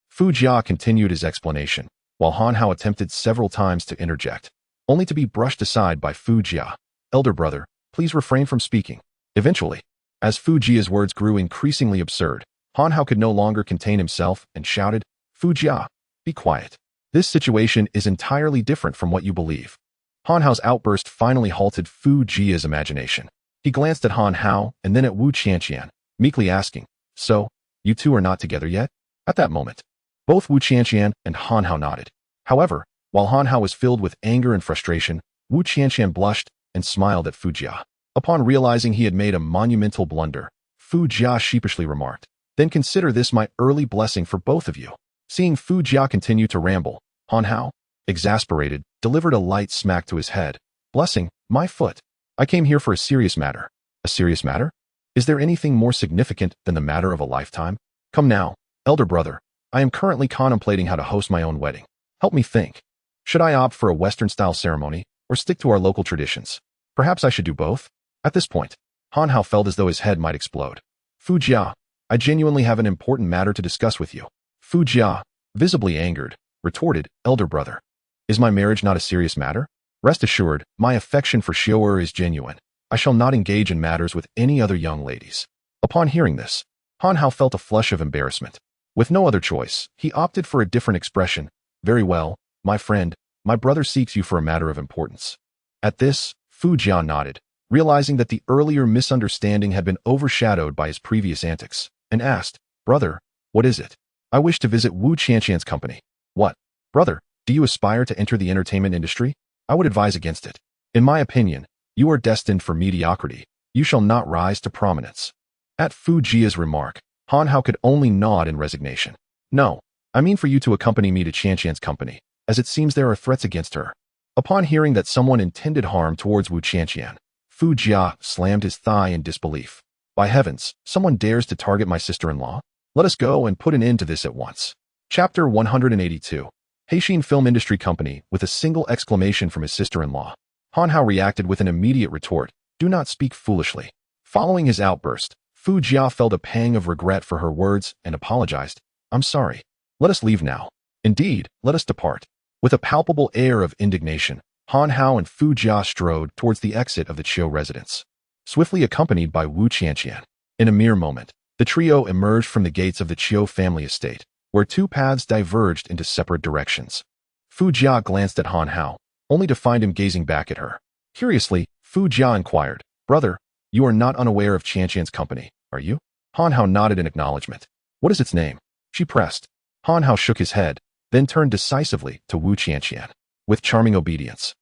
Fu Jia continued his explanation, while Han Hao attempted several times to interject, only to be brushed aside by Fu Jia. "Elder brother, please refrain from speaking." Eventually, as Fu Jia's words grew increasingly absurd, Han Hao could no longer contain himself and shouted, "Fu Jia, be quiet. This situation is entirely different from what you believe." Han Hao's outburst finally halted Fu Jia's imagination. He glanced at Han Hao and then at Wu Qianqian, meekly asking, "So, you two are not together yet?" At that moment, both Wu Qianqian and Han Hao nodded. However, while Han Hao was filled with anger and frustration, Wu Qianqian blushed and smiled at Fu Jia. Upon realizing he had made a monumental blunder, Fu Jia sheepishly remarked, "Then consider this my early blessing for both of you." Seeing Fu Jia continue to ramble, Han Hao, exasperated, delivered a light smack to his head. "Blessing, my foot. I came here for a serious matter." "A serious matter? Is there anything more significant than the matter of a lifetime? Come now, elder brother, I am currently contemplating how to host my own wedding. Help me think. Should I opt for a Western-style ceremony or stick to our local traditions? Perhaps I should do both?" At this point, Han Hao felt as though his head might explode. "Fu Jia, I genuinely have an important matter to discuss with you." Fu Jia, visibly angered, retorted, "Elder brother, is my marriage not a serious matter? Rest assured, my affection for Xiu'er is genuine. I shall not engage in matters with any other young ladies." Upon hearing this, Han Hao felt a flush of embarrassment. With no other choice, he opted for a different expression. "Very well, my friend, my brother seeks you for a matter of importance." At this, Fu Jia nodded, realizing that the earlier misunderstanding had been overshadowed by his previous antics, and asked, "Brother, what is it?" "I wish to visit Wu Qianqian's company." "What? Brother, do you aspire to enter the entertainment industry? I would advise against it. In my opinion, you are destined for mediocrity. You shall not rise to prominence." At Fu Jia's remark, Han Hao could only nod in resignation. "No, I mean for you to accompany me to Qianqian's company, as it seems there are threats against her." Upon hearing that someone intended harm towards Wu Qianqian, Fu Jia slammed his thigh in disbelief. "By heavens, someone dares to target my sister-in-law? Let us go and put an end to this at once." Chapter 182. Haixin Film Industry Company. With a single exclamation from his sister-in-law, Han Hao reacted with an immediate retort, "Do not speak foolishly." Following his outburst, Fu Jia felt a pang of regret for her words and apologized. "I'm sorry. Let us leave now. Indeed, let us depart." With a palpable air of indignation, Han Hao and Fu Jia strode towards the exit of the Qiu residence, swiftly accompanied by Wu Qianqian. In a mere moment, the trio emerged from the gates of the Qiu family estate, where two paths diverged into separate directions. Fu Jia glanced at Han Hao, only to find him gazing back at her. Curiously, Fu Jia inquired, "Brother, you are not unaware of Qianqian's company, are you?" Han Hao nodded in acknowledgement. "What is its name?" she pressed. Han Hao shook his head, then turned decisively to Wu Qianqian. With charming obedience,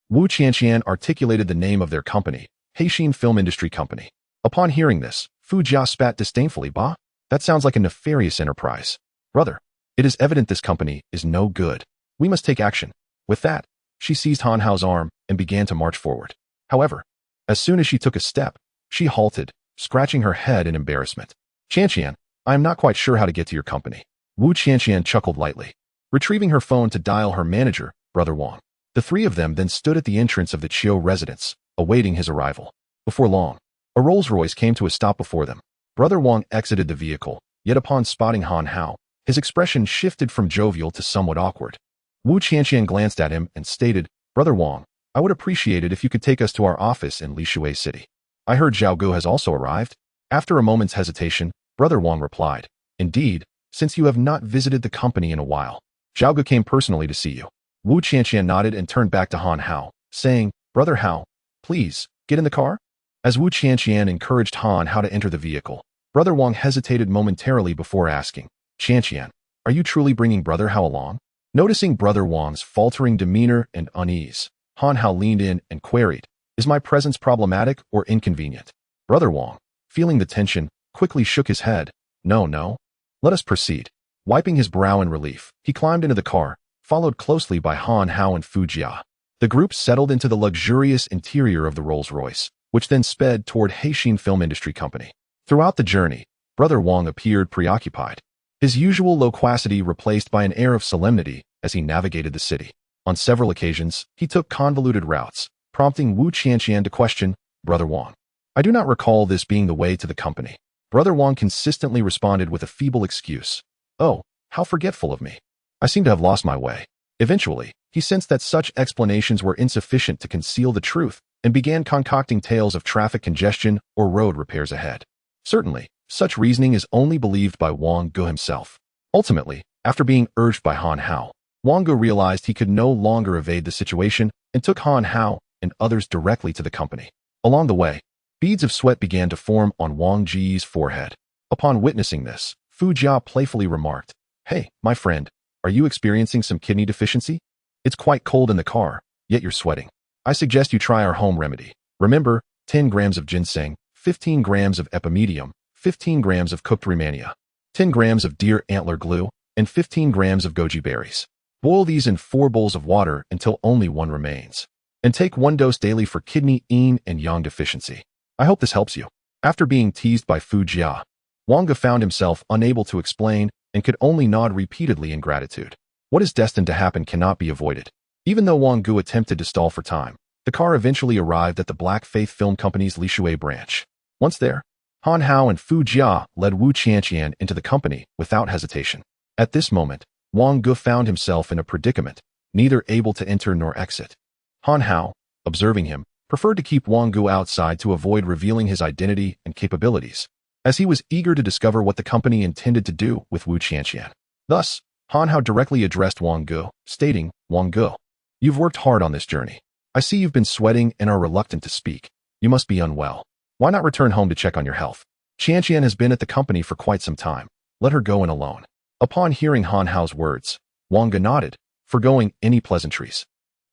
Wu Qianqian articulated the name of their company, Haixin Film Industry Company. Upon hearing this, Fu Jia spat disdainfully. "Bah, that sounds like a nefarious enterprise. Brother, it is evident this company is no good. We must take action." With that, she seized Han Hao's arm and began to march forward. However, as soon as she took a step, she halted, scratching her head in embarrassment. "Qianqian, I am not quite sure how to get to your company." Wu Qianqian chuckled lightly, retrieving her phone to dial her manager, Brother Wang. The three of them then stood at the entrance of the Chiu residence, awaiting his arrival. Before long, a Rolls-Royce came to a stop before them. Brother Wang exited the vehicle, yet upon spotting Han Hao, his expression shifted from jovial to somewhat awkward. Wu Qianqian glanced at him and stated, "Brother Wang, I would appreciate it if you could take us to our office in Lishui City. I heard Zhao Gu has also arrived." After a moment's hesitation, Brother Wang replied, "Indeed, since you have not visited the company in a while. Zhao Gu came personally to see you." Wu Qianqian nodded and turned back to Han Hao, saying, "Brother Hao, please, get in the car." As Wu Qianqian encouraged Han Hao to enter the vehicle, Brother Wang hesitated momentarily before asking, "Qianqian, are you truly bringing Brother Hao along?" Noticing Brother Wang's faltering demeanor and unease, Han Hao leaned in and queried, "Is my presence problematic or inconvenient?" Brother Wang, feeling the tension, quickly shook his head. No. Let us proceed." Wiping his brow in relief, he climbed into the car, followed closely by Han Hao and Fu Jia. The group settled into the luxurious interior of the Rolls-Royce, which then sped toward Haixin Film Industry Company. Throughout the journey, Brother Wang appeared preoccupied, his usual loquacity replaced by an air of solemnity as he navigated the city. On several occasions, he took convoluted routes, prompting Wu Qianqian to question, "Brother Wang, I do not recall this being the way to the company." Brother Wang consistently responded with a feeble excuse. "Oh, how forgetful of me. I seem to have lost my way." Eventually, he sensed that such explanations were insufficient to conceal the truth and began concocting tales of traffic congestion or road repairs ahead. Certainly, such reasoning is only believed by Wang Gu himself. Ultimately, after being urged by Han Hao, Wang Gu realized he could no longer evade the situation and took Han Hao and others directly to the company. Along the way, beads of sweat began to form on Wang Ji's forehead. Upon witnessing this, Fu Jia playfully remarked, "Hey, my friend, are you experiencing some kidney deficiency? It's quite cold in the car, yet you're sweating. I suggest you try our home remedy. Remember, 10 grams of ginseng, 15 grams of epimedium, 15 grams of cooked Rehmannia, 10 grams of deer antler glue, and 15 grams of goji berries. Boil these in 4 bowls of water until only one remains. And take 1 dose daily for kidney, yin, and yang deficiency. I hope this helps you." After being teased by Fu Jia, Wang Gu found himself unable to explain and could only nod repeatedly in gratitude. What is destined to happen cannot be avoided. Even though Wang Gu attempted to stall for time, the car eventually arrived at the Black Faith Film Company's Lishui branch. Once there, Han Hao and Fu Jia led Wu Qianqian into the company without hesitation. At this moment, Wang Gu found himself in a predicament, neither able to enter nor exit. Han Hao, observing him, preferred to keep Wang Gu outside to avoid revealing his identity and capabilities, as he was eager to discover what the company intended to do with Wu Qianqian. Thus, Han Hao directly addressed Wang Gu, stating, "Wang Gu, you've worked hard on this journey. I see you've been sweating and are reluctant to speak. You must be unwell. Why not return home to check on your health? Qianqian has been at the company for quite some time. Let her go in alone." Upon hearing Han Hao's words, Wang Gu nodded, forgoing any pleasantries,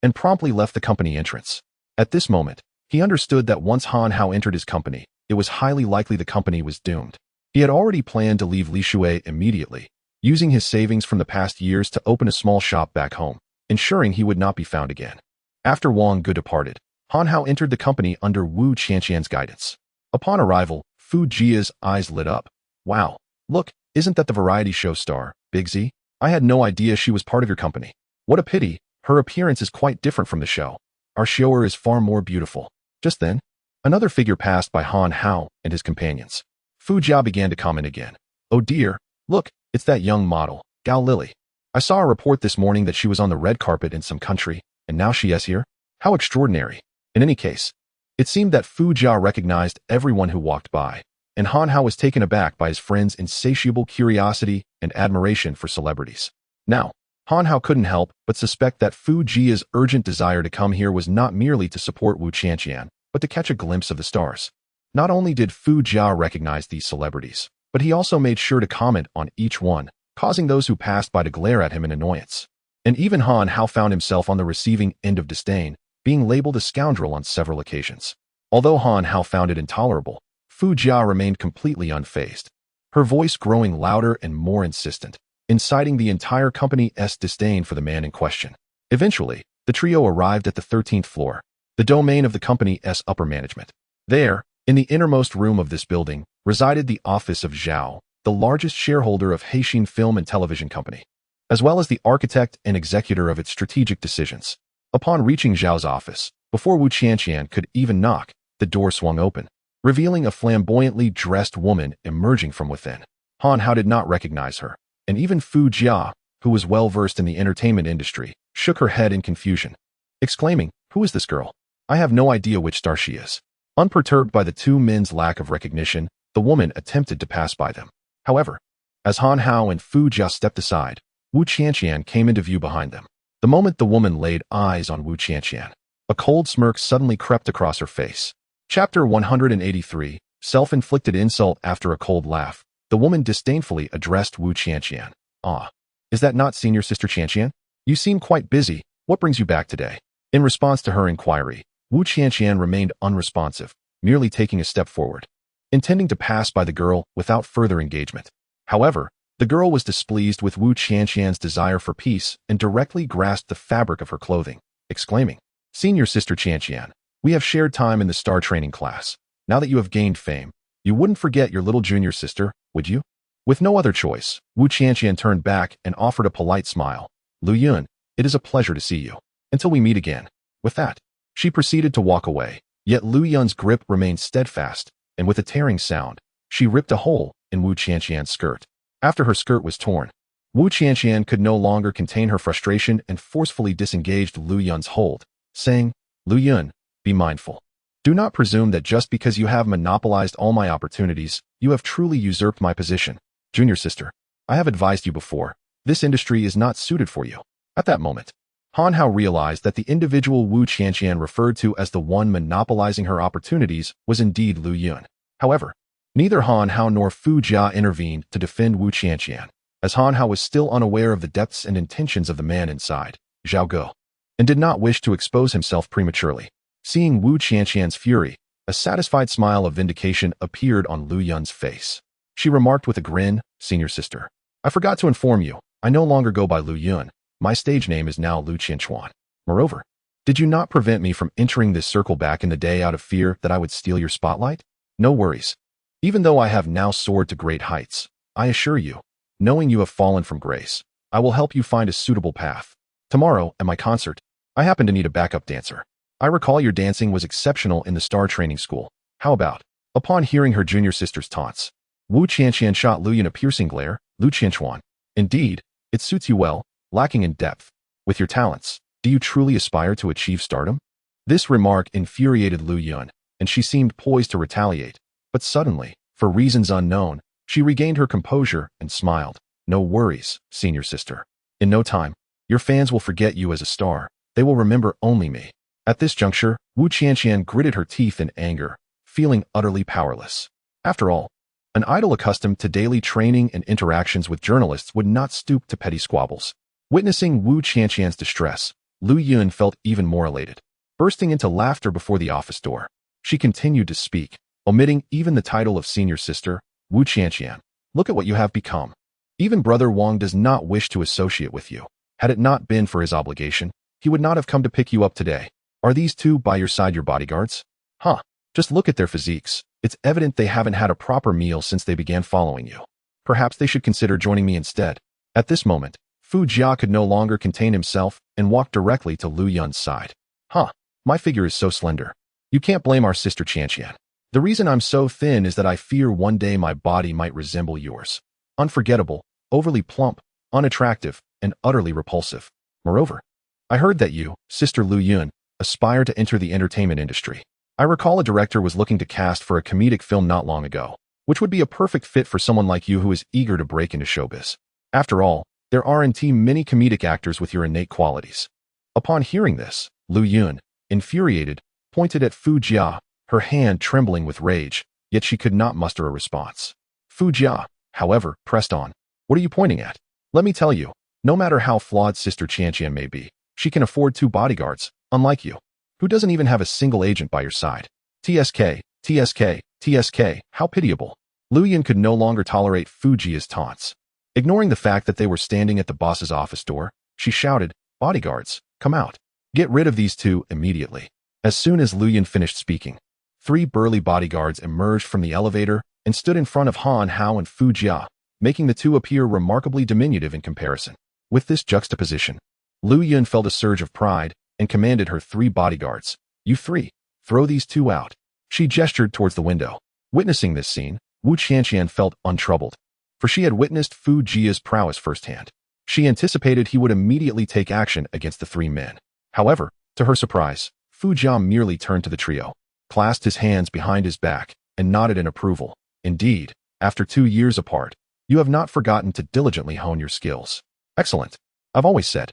and promptly left the company entrance. At this moment, he understood that once Han Hao entered his company, it was highly likely the company was doomed. He had already planned to leave Lishui immediately, using his savings from the past years to open a small shop back home, ensuring he would not be found again. After Wang Gu departed, Han Hao entered the company under Wu Qianqian's guidance. Upon arrival, Fu Jia's eyes lit up. "Wow, look, isn't that the variety show star, Big Z? I had no idea she was part of your company. What a pity, her appearance is quite different from the show. Our shower is far more beautiful." Just then, another figure passed by Han Hao and his companions. Fu Jia began to comment again. "Oh dear, look, it's that young model, Gao Lily. I saw a report this morning that she was on the red carpet in some country, and now she is here. How extraordinary." In any case, it seemed that Fu Jia recognized everyone who walked by, and Han Hao was taken aback by his friend's insatiable curiosity and admiration for celebrities. Now, Han Hao couldn't help but suspect that Fu Jia's urgent desire to come here was not merely to support Wu Qianqian, but to catch a glimpse of the stars. Not only did Fu Jia recognize these celebrities, but he also made sure to comment on each one, causing those who passed by to glare at him in annoyance. And even Han Hao found himself on the receiving end of disdain, being labeled a scoundrel on several occasions. Although Han Hao found it intolerable, Fu Jia remained completely unfazed, her voice growing louder and more insistent, inciting the entire company's disdain for the man in question. Eventually, the trio arrived at the 13th floor, the domain of the company's upper management. There, in the innermost room of this building, resided the office of Zhao, the largest shareholder of Haixin Film and Television Company, as well as the architect and executor of its strategic decisions. Upon reaching Zhao's office, before Wu Qianqian could even knock, the door swung open, revealing a flamboyantly dressed woman emerging from within. Han Hao did not recognize her, and even Fu Jia, who was well-versed in the entertainment industry, shook her head in confusion, exclaiming, "Who is this girl? I have no idea which star she is." Unperturbed by the two men's lack of recognition, the woman attempted to pass by them. However, as Han Hao and Fu Jia stepped aside, Wu Qianqian came into view behind them. The moment the woman laid eyes on Wu Qianqian, a cold smirk suddenly crept across her face. Chapter 183, Self-Inflicted Insult. After a cold laugh, the woman disdainfully addressed Wu Qianqian. "Ah, is that not Senior Sister Qianqian? You seem quite busy. What brings you back today?" In response to her inquiry, Wu Qianqian remained unresponsive, merely taking a step forward, intending to pass by the girl without further engagement. However, the girl was displeased with Wu Qianqian's desire for peace and directly grasped the fabric of her clothing, exclaiming, "Senior Sister Qianqian, we have shared time in the star training class. Now that you have gained fame, you wouldn't forget your little junior sister, would you?" With no other choice, Wu Qianqian turned back and offered a polite smile. "Lu Yun, it is a pleasure to see you. Until we meet again." With that, she proceeded to walk away, yet Lu Yun's grip remained steadfast, and with a tearing sound, she ripped a hole in Wu Qianqian's skirt. After her skirt was torn, Wu Qianqian could no longer contain her frustration and forcefully disengaged Lu Yun's hold, saying, "Lu Yun, be mindful. Do not presume that just because you have monopolized all my opportunities, you have truly usurped my position. Junior sister, I have advised you before, this industry is not suited for you." At that moment, Han Hao realized that the individual Wu Qianqian referred to as the one monopolizing her opportunities was indeed Lu Yun. However, neither Han Hao nor Fu Jia intervened to defend Wu Qianqian, as Han Hao was still unaware of the depths and intentions of the man inside, Zhao Ge, and did not wish to expose himself prematurely. Seeing Wu Qianqian's fury, a satisfied smile of vindication appeared on Lu Yun's face. She remarked with a grin, "Senior sister, I forgot to inform you, I no longer go by Lu Yun. My stage name is now Lu Qianchuan. Moreover, did you not prevent me from entering this circle back in the day out of fear that I would steal your spotlight? No worries. Even though I have now soared to great heights, I assure you, knowing you have fallen from grace, I will help you find a suitable path. Tomorrow, at my concert, I happen to need a backup dancer. I recall your dancing was exceptional in the star training school. How about?" Upon hearing her junior sister's taunts, Wu Qianqian shot Lu Yun a piercing glare. "Lu Qianchuan, indeed, it suits you well, lacking in depth. With your talents, do you truly aspire to achieve stardom?" This remark infuriated Lu Yun, and she seemed poised to retaliate. But suddenly, for reasons unknown, she regained her composure and smiled. "No worries, senior sister. In no time, your fans will forget you as a star. They will remember only me." At this juncture, Wu Qianqian gritted her teeth in anger, feeling utterly powerless. After all, an idol accustomed to daily training and interactions with journalists would not stoop to petty squabbles. Witnessing Wu Qianqian's distress, Lu Yun felt even more elated. Bursting into laughter before the office door, she continued to speak, omitting even the title of senior sister. "Wu Qianqian, look at what you have become. Even Brother Wang does not wish to associate with you. Had it not been for his obligation, he would not have come to pick you up today. Are these two by your side your bodyguards? Huh, just look at their physiques. It's evident they haven't had a proper meal since they began following you. Perhaps they should consider joining me instead." At this moment, Fu Jia could no longer contain himself and walked directly to Lu Yun's side. "Huh, my figure is so slender. You can't blame our sister Qianqian. The reason I'm so thin is that I fear one day my body might resemble yours. Unforgettable, overly plump, unattractive, and utterly repulsive. Moreover, I heard that you, Sister Lu Yun, aspire to enter the entertainment industry. I recall a director was looking to cast for a comedic film not long ago, which would be a perfect fit for someone like you who is eager to break into showbiz. After all, there aren't many comedic actors with your innate qualities." Upon hearing this, Lu Yun, infuriated, pointed at Fu Jia, her hand trembling with rage, yet she could not muster a response. Fu Jia, however, pressed on. "What are you pointing at? Let me tell you, no matter how flawed Sister Qianqian may be, she can afford 2 bodyguards, unlike you, who doesn't even have a single agent by your side. TSK, TSK, TSK, how pitiable." Lu Yun could no longer tolerate Fu Jia's taunts. Ignoring the fact that they were standing at the boss's office door, she shouted, "Bodyguards, come out. Get rid of these 2 immediately." As soon as Lu Yun finished speaking, 3 burly bodyguards emerged from the elevator and stood in front of Han Hao and Fu Jia, making the 2 appear remarkably diminutive in comparison. With this juxtaposition, Lu Yun felt a surge of pride and commanded her 3 bodyguards. You 3, throw these 2 out. She gestured towards the window. Witnessing this scene, Wu Qianqian felt untroubled, for she had witnessed Fu Jia's prowess firsthand. She anticipated he would immediately take action against the 3 men. However, to her surprise, Fu Jia merely turned to the trio, clasped his hands behind his back, and nodded in approval. Indeed, after 2 years apart, you have not forgotten to diligently hone your skills. Excellent. I've always said,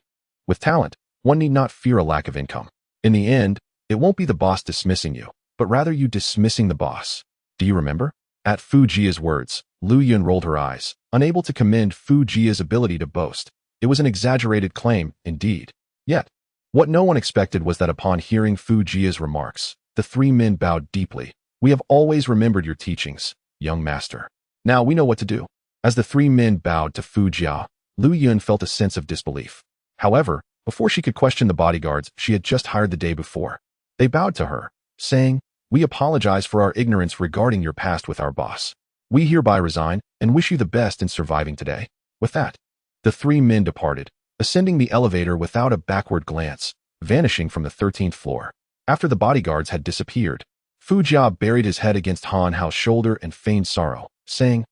with talent, one need not fear a lack of income. In the end, it won't be the boss dismissing you, but rather you dismissing the boss. Do you remember? At Fu Jia's words, Lu Yun rolled her eyes, unable to commend Fu Jia's ability to boast. It was an exaggerated claim, indeed. Yet, what no one expected was that upon hearing Fu Jia's remarks, the 3 men bowed deeply. We have always remembered your teachings, young master. Now we know what to do. As the 3 men bowed to Fu Jia, Lu Yun felt a sense of disbelief. However, before she could question the bodyguards she had just hired the day before, they bowed to her, saying, We apologize for our ignorance regarding your past with our boss. We hereby resign and wish you the best in surviving today. With that, the 3 men departed, ascending the elevator without a backward glance, vanishing from the 13th floor. After the bodyguards had disappeared, Fu Jia buried his head against Han Hao's shoulder and feigned sorrow, saying,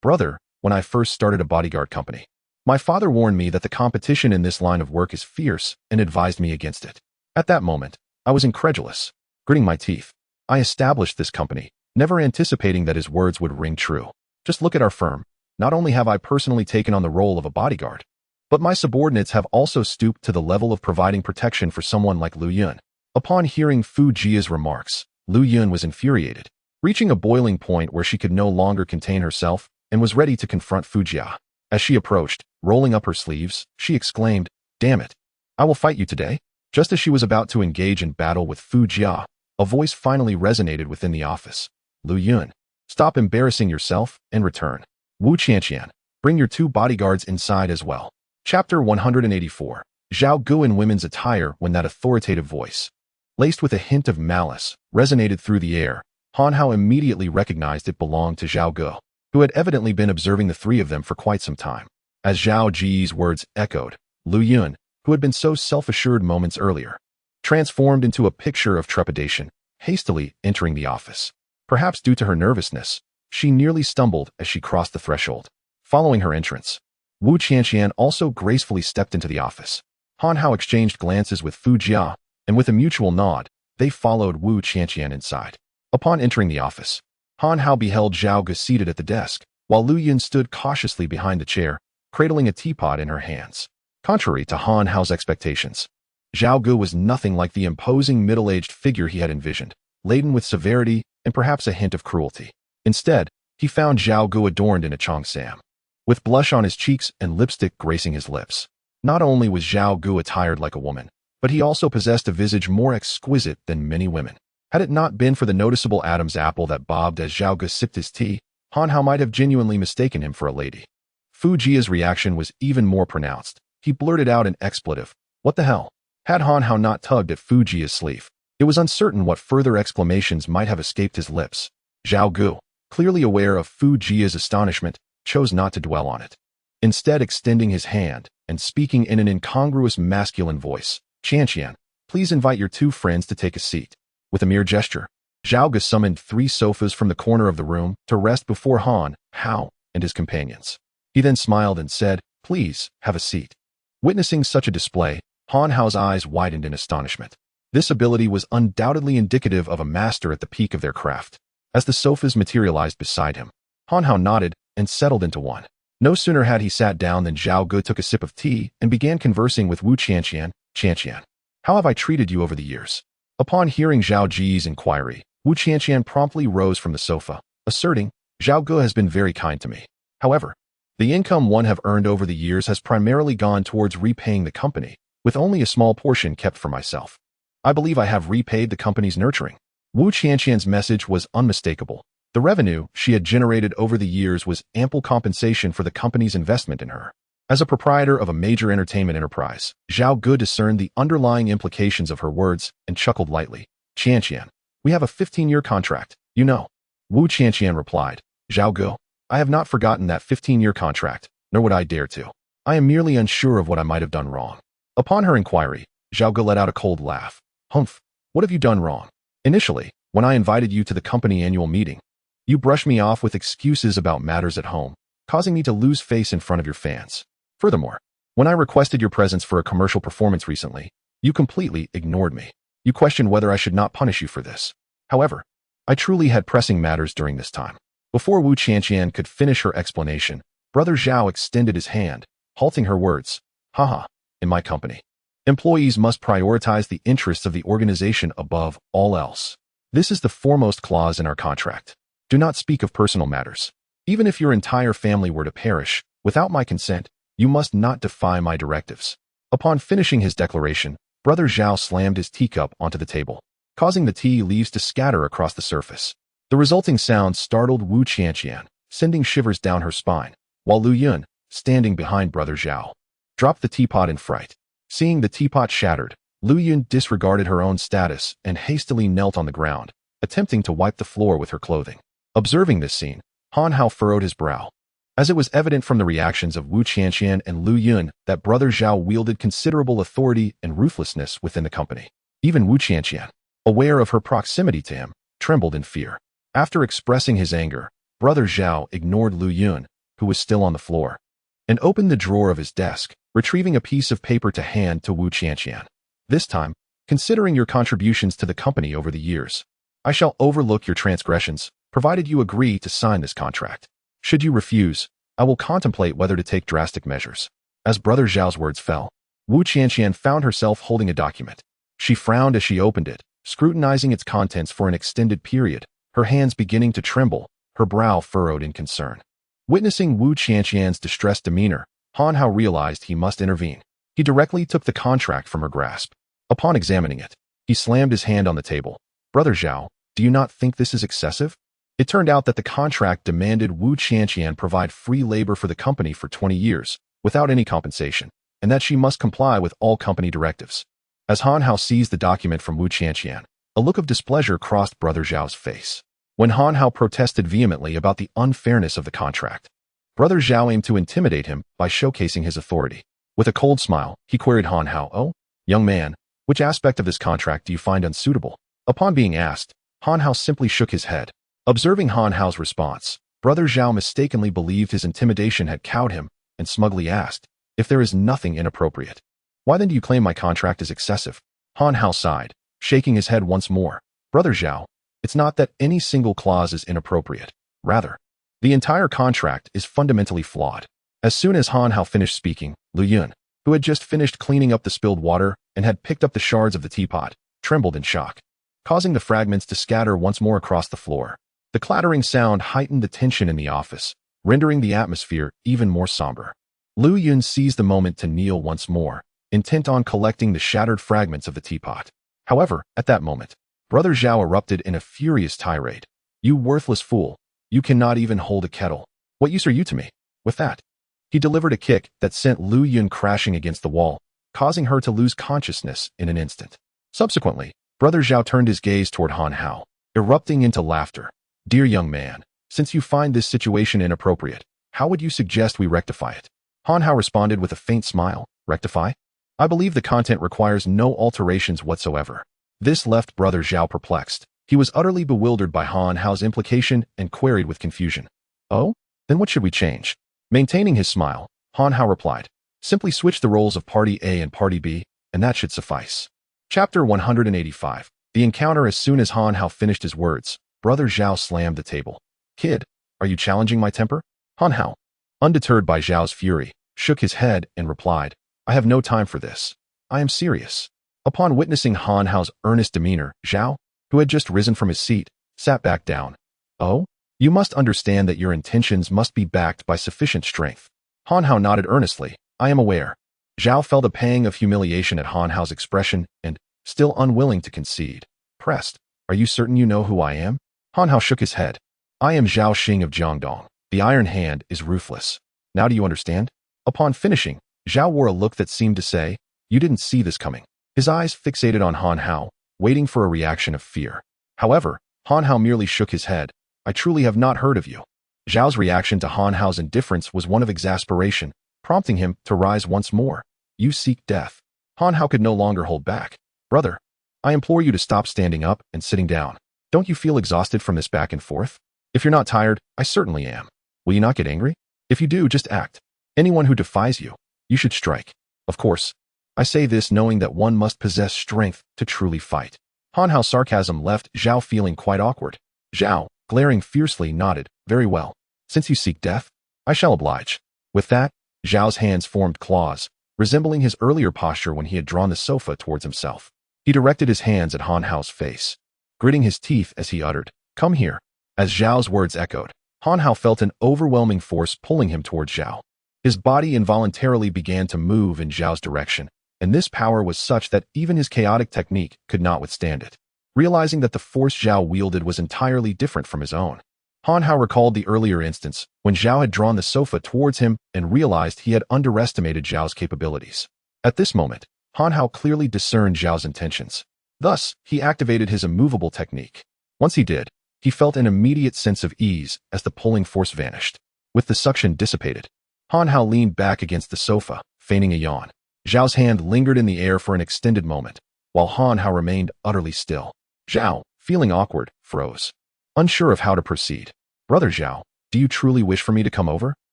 Brother, when I first started a bodyguard company, my father warned me that the competition in this line of work is fierce and advised me against it. At that moment, I was incredulous. Gritting my teeth, I established this company, never anticipating that his words would ring true. Just look at our firm. Not only have I personally taken on the role of a bodyguard, but my subordinates have also stooped to the level of providing protection for someone like Lu Yun. Upon hearing Fu Jia's remarks, Lu Yun was infuriated, reaching a boiling point where she could no longer contain herself and was ready to confront Fu Jia. As she approached, rolling up her sleeves, she exclaimed, Damn it! I will fight you today. Just as she was about to engage in battle with Fu Jia, a voice finally resonated within the office. Lu Yun, stop embarrassing yourself and return. Wu Qianqian, bring your 2 bodyguards inside as well. Chapter 184. Zhao Gu in women's attire. When that authoritative voice, laced with a hint of malice, resonated through the air, Han Hao immediately recognized it belonged to Zhao Gu, who had evidently been observing the 3 of them for quite some time. As Zhao Ji's words echoed, Lu Yun, who had been so self-assured moments earlier, transformed into a picture of trepidation, hastily entering the office. Perhaps due to her nervousness, she nearly stumbled as she crossed the threshold. Following her entrance, Wu Qianqian also gracefully stepped into the office. Han Hao exchanged glances with Fu Jia, and with a mutual nod, they followed Wu Qianqian inside. Upon entering the office, Han Hao beheld Zhao Gu seated at the desk, while Lu Yun stood cautiously behind the chair, cradling a teapot in her hands. Contrary to Han Hao's expectations, Zhao Gu was nothing like the imposing middle-aged figure he had envisioned, laden with severity and perhaps a hint of cruelty. Instead, he found Zhao Gu adorned in a cheongsam, with blush on his cheeks and lipstick gracing his lips. Not only was Zhao Gu attired like a woman, but he also possessed a visage more exquisite than many women. Had it not been for the noticeable Adam's apple that bobbed as Zhao Gu sipped his tea, Han Hao might have genuinely mistaken him for a lady. Fu Jia's reaction was even more pronounced. He blurted out an expletive. What the hell? Had Han Hao not tugged at Fu Jia's sleeve, it was uncertain what further exclamations might have escaped his lips. Zhao Gu, clearly aware of Fu Jia's astonishment, chose not to dwell on it. Instead, extending his hand and speaking in an incongruous masculine voice, Qianqian, please invite your 2 friends to take a seat. With a mere gesture, Zhao Gu summoned 3 sofas from the corner of the room to rest before Han Hao and his companions. He then smiled and said, Please, have a seat. Witnessing such a display, Han Hao's eyes widened in astonishment. This ability was undoubtedly indicative of a master at the peak of their craft. As the sofas materialized beside him, Han Hao nodded and settled into one. No sooner had he sat down than Zhao Gu took a sip of tea and began conversing with Wu Qianqian. Qianqian, how have I treated you over the years? Upon hearing Zhao Ji's inquiry, Wu Qianqian promptly rose from the sofa, asserting, Zhao Gu has been very kind to me. However, the income one have earned over the years has primarily gone towards repaying the company, with only a small portion kept for myself. I believe I have repaid the company's nurturing. Wu Qianqian's message was unmistakable. The revenue she had generated over the years was ample compensation for the company's investment in her. As a proprietor of a major entertainment enterprise, Zhao Gu discerned the underlying implications of her words and chuckled lightly. Qianqian, we have a 15-year contract, you know. Wu Qianqian replied, Zhao Gu, I have not forgotten that 15-year contract, nor would I dare to. I am merely unsure of what I might have done wrong. Upon her inquiry, Zhao Ge let out a cold laugh. Humph, what have you done wrong? Initially, when I invited you to the company annual meeting, you brushed me off with excuses about matters at home, causing me to lose face in front of your fans. Furthermore, when I requested your presence for a commercial performance recently, you completely ignored me. You questioned whether I should not punish you for this. However, I truly had pressing matters during this time. Before Wu Qianqian could finish her explanation, Brother Zhao extended his hand, halting her words. Haha, in my company, employees must prioritize the interests of the organization above all else. This is the foremost clause in our contract. Do not speak of personal matters. Even if your entire family were to perish, without my consent, you must not defy my directives. Upon finishing his declaration, Brother Zhao slammed his teacup onto the table, causing the tea leaves to scatter across the surface. The resulting sound startled Wu Qianqian, sending shivers down her spine, while Lu Yun, standing behind Brother Zhao, dropped the teapot in fright. Seeing the teapot shattered, Lu Yun disregarded her own status and hastily knelt on the ground, attempting to wipe the floor with her clothing. Observing this scene, Han Hao furrowed his brow, as it was evident from the reactions of Wu Qianqian and Lu Yun that Brother Zhao wielded considerable authority and ruthlessness within the company. Even Wu Qianqian, aware of her proximity to him, trembled in fear. After expressing his anger, Brother Zhao ignored Lu Yun, who was still on the floor, and opened the drawer of his desk, retrieving a piece of paper to hand to Wu Qianqian. This time, considering your contributions to the company over the years, I shall overlook your transgressions, provided you agree to sign this contract. Should you refuse, I will contemplate whether to take drastic measures. As Brother Zhao's words fell, Wu Qianqian found herself holding a document. She frowned as she opened it, scrutinizing its contents for an extended period, her hands beginning to tremble, her brow furrowed in concern. Witnessing Wu Qianqian's distressed demeanor, Han Hao realized he must intervene. He directly took the contract from her grasp. Upon examining it, he slammed his hand on the table. Brother Zhao, do you not think this is excessive? It turned out that the contract demanded Wu Qianqian provide free labor for the company for 20 years, without any compensation, and that she must comply with all company directives. As Han Hao seized the document from Wu Qianqian, a look of displeasure crossed Brother Zhao's face. When Han Hao protested vehemently about the unfairness of the contract, Brother Zhao aimed to intimidate him by showcasing his authority. With a cold smile, he queried Han Hao, "Oh, young man, which aspect of this contract do you find unsuitable?" Upon being asked, Han Hao simply shook his head. Observing Han Hao's response, Brother Zhao mistakenly believed his intimidation had cowed him and smugly asked, "If there is nothing inappropriate, why then do you claim my contract is excessive?" Han Hao sighed, shaking his head once more. Brother Zhao, it's not that any single clause is inappropriate. Rather, the entire contract is fundamentally flawed. As soon as Han Hao finished speaking, Lu Yun, who had just finished cleaning up the spilled water and had picked up the shards of the teapot, trembled in shock, causing the fragments to scatter once more across the floor. The clattering sound heightened the tension in the office, rendering the atmosphere even more somber. Lu Yun seized the moment to kneel once more, intent on collecting the shattered fragments of the teapot. However, at that moment, Brother Zhao erupted in a furious tirade. "You worthless fool! You cannot even hold a kettle. What use are you to me?" With that, he delivered a kick that sent Lu Yun crashing against the wall, causing her to lose consciousness in an instant. Subsequently, Brother Zhao turned his gaze toward Han Hao, erupting into laughter. "Dear young man, since you find this situation inappropriate, how would you suggest we rectify it?" Han Hao responded with a faint smile. "Rectify? I believe the content requires no alterations whatsoever." This left Brother Zhao perplexed. He was utterly bewildered by Han Hao's implication and queried with confusion, "Oh? Then what should we change?" Maintaining his smile, Han Hao replied, "Simply switch the roles of Party A and Party B, and that should suffice." Chapter 185. The encounter. As soon as Han Hao finished his words, Brother Zhao slammed the table. "Kid, are you challenging my temper?" Han Hao, undeterred by Zhao's fury, shook his head and replied, "I have no time for this. I am serious." Upon witnessing Han Hao's earnest demeanor, Zhao, who had just risen from his seat, sat back down. "Oh? You must understand that your intentions must be backed by sufficient strength." Han Hao nodded earnestly. "I am aware." Zhao felt a pang of humiliation at Han Hao's expression and, still unwilling to concede, pressed, "Are you certain you know who I am?" Han Hao shook his head. "I am Zhao Xing of Jiangdong. The Iron Hand is ruthless. Now do you understand?" Upon finishing, Zhao wore a look that seemed to say, "You didn't see this coming." His eyes fixated on Han Hao, waiting for a reaction of fear. However, Han Hao merely shook his head. "I truly have not heard of you." Zhao's reaction to Han Hao's indifference was one of exasperation, prompting him to rise once more. "You seek death." Han Hao could no longer hold back. Brother, I implore you to stop standing up and sitting down. Don't you feel exhausted from this back and forth? If you're not tired, I certainly am. Will you not get angry? If you do, just act. Anyone who defies you, you should strike. Of course, I say this knowing that one must possess strength to truly fight. Han Hao's sarcasm left Zhao feeling quite awkward. Zhao, glaring fiercely, nodded. Very well. Since you seek death, I shall oblige. With that, Zhao's hands formed claws, resembling his earlier posture when he had drawn the sofa towards himself. He directed his hands at Han Hao's face, gritting his teeth as he uttered, "Come here." As Zhao's words echoed, Han Hao felt an overwhelming force pulling him towards Zhao. His body involuntarily began to move in Zhao's direction, and this power was such that even his chaotic technique could not withstand it. Realizing that the force Zhao wielded was entirely different from his own, Han Hao recalled the earlier instance when Zhao had drawn the sofa towards him and realized he had underestimated Zhao's capabilities. At this moment, Han Hao clearly discerned Zhao's intentions. Thus, he activated his immovable technique. Once he did, he felt an immediate sense of ease as the pulling force vanished. With the suction dissipated, Han Hao leaned back against the sofa, feigning a yawn. Zhao's hand lingered in the air for an extended moment, while Han Hao remained utterly still. Zhao, feeling awkward, froze, unsure of how to proceed. Brother Zhao, do you truly wish for me to come over?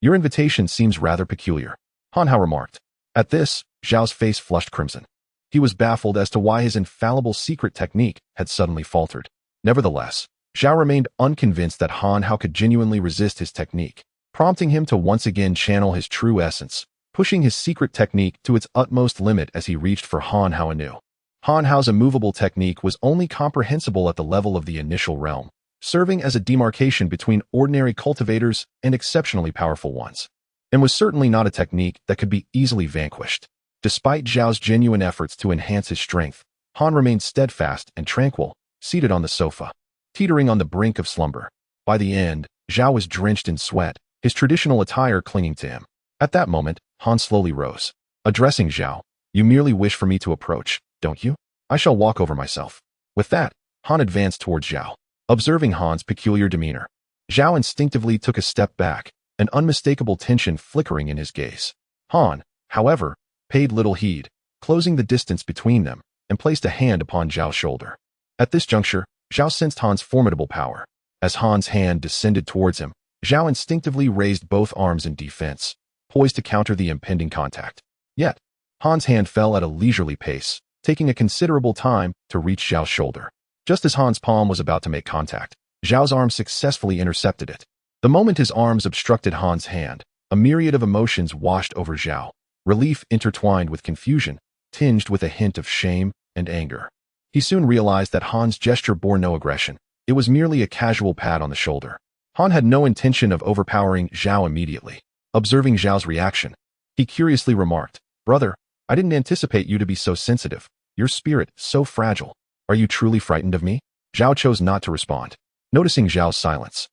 Your invitation seems rather peculiar, Han Hao remarked. At this, Zhao's face flushed crimson. He was baffled as to why his infallible secret technique had suddenly faltered. Nevertheless, Zhao remained unconvinced that Han Hao could genuinely resist his technique, prompting him to once again channel his true essence, pushing his secret technique to its utmost limit as he reached for Han Hao anew. Han Hao's immovable technique was only comprehensible at the level of the initial realm, serving as a demarcation between ordinary cultivators and exceptionally powerful ones, and was certainly not a technique that could be easily vanquished. Despite Zhao's genuine efforts to enhance his strength, Han remained steadfast and tranquil, seated on the sofa, teetering on the brink of slumber. By the end, Zhao was drenched in sweat, his traditional attire clinging to him. At that moment, Han slowly rose. Addressing Zhao, "You merely wish for me to approach, don't you? I shall walk over myself." With that, Han advanced towards Zhao. Observing Han's peculiar demeanor, Zhao instinctively took a step back, an unmistakable tension flickering in his gaze. Han, however, paid little heed, closing the distance between them, and placed a hand upon Zhao's shoulder. At this juncture, Zhao sensed Han's formidable power. As Han's hand descended towards him, Zhao instinctively raised both arms in defense, poised to counter the impending contact. Yet, Han's hand fell at a leisurely pace, taking a considerable time to reach Zhao's shoulder. Just as Han's palm was about to make contact, Zhao's arm successfully intercepted it. The moment his arms obstructed Han's hand, a myriad of emotions washed over Zhao, relief intertwined with confusion, tinged with a hint of shame and anger. He soon realized that Han's gesture bore no aggression. It was merely a casual pat on the shoulder. Han had no intention of overpowering Zhao immediately. Observing Zhao's reaction, he curiously remarked, "Brother, I didn't anticipate you to be so sensitive. Your spirit, so fragile. Are you truly frightened of me?" Zhao chose not to respond. Noticing Zhao's silence,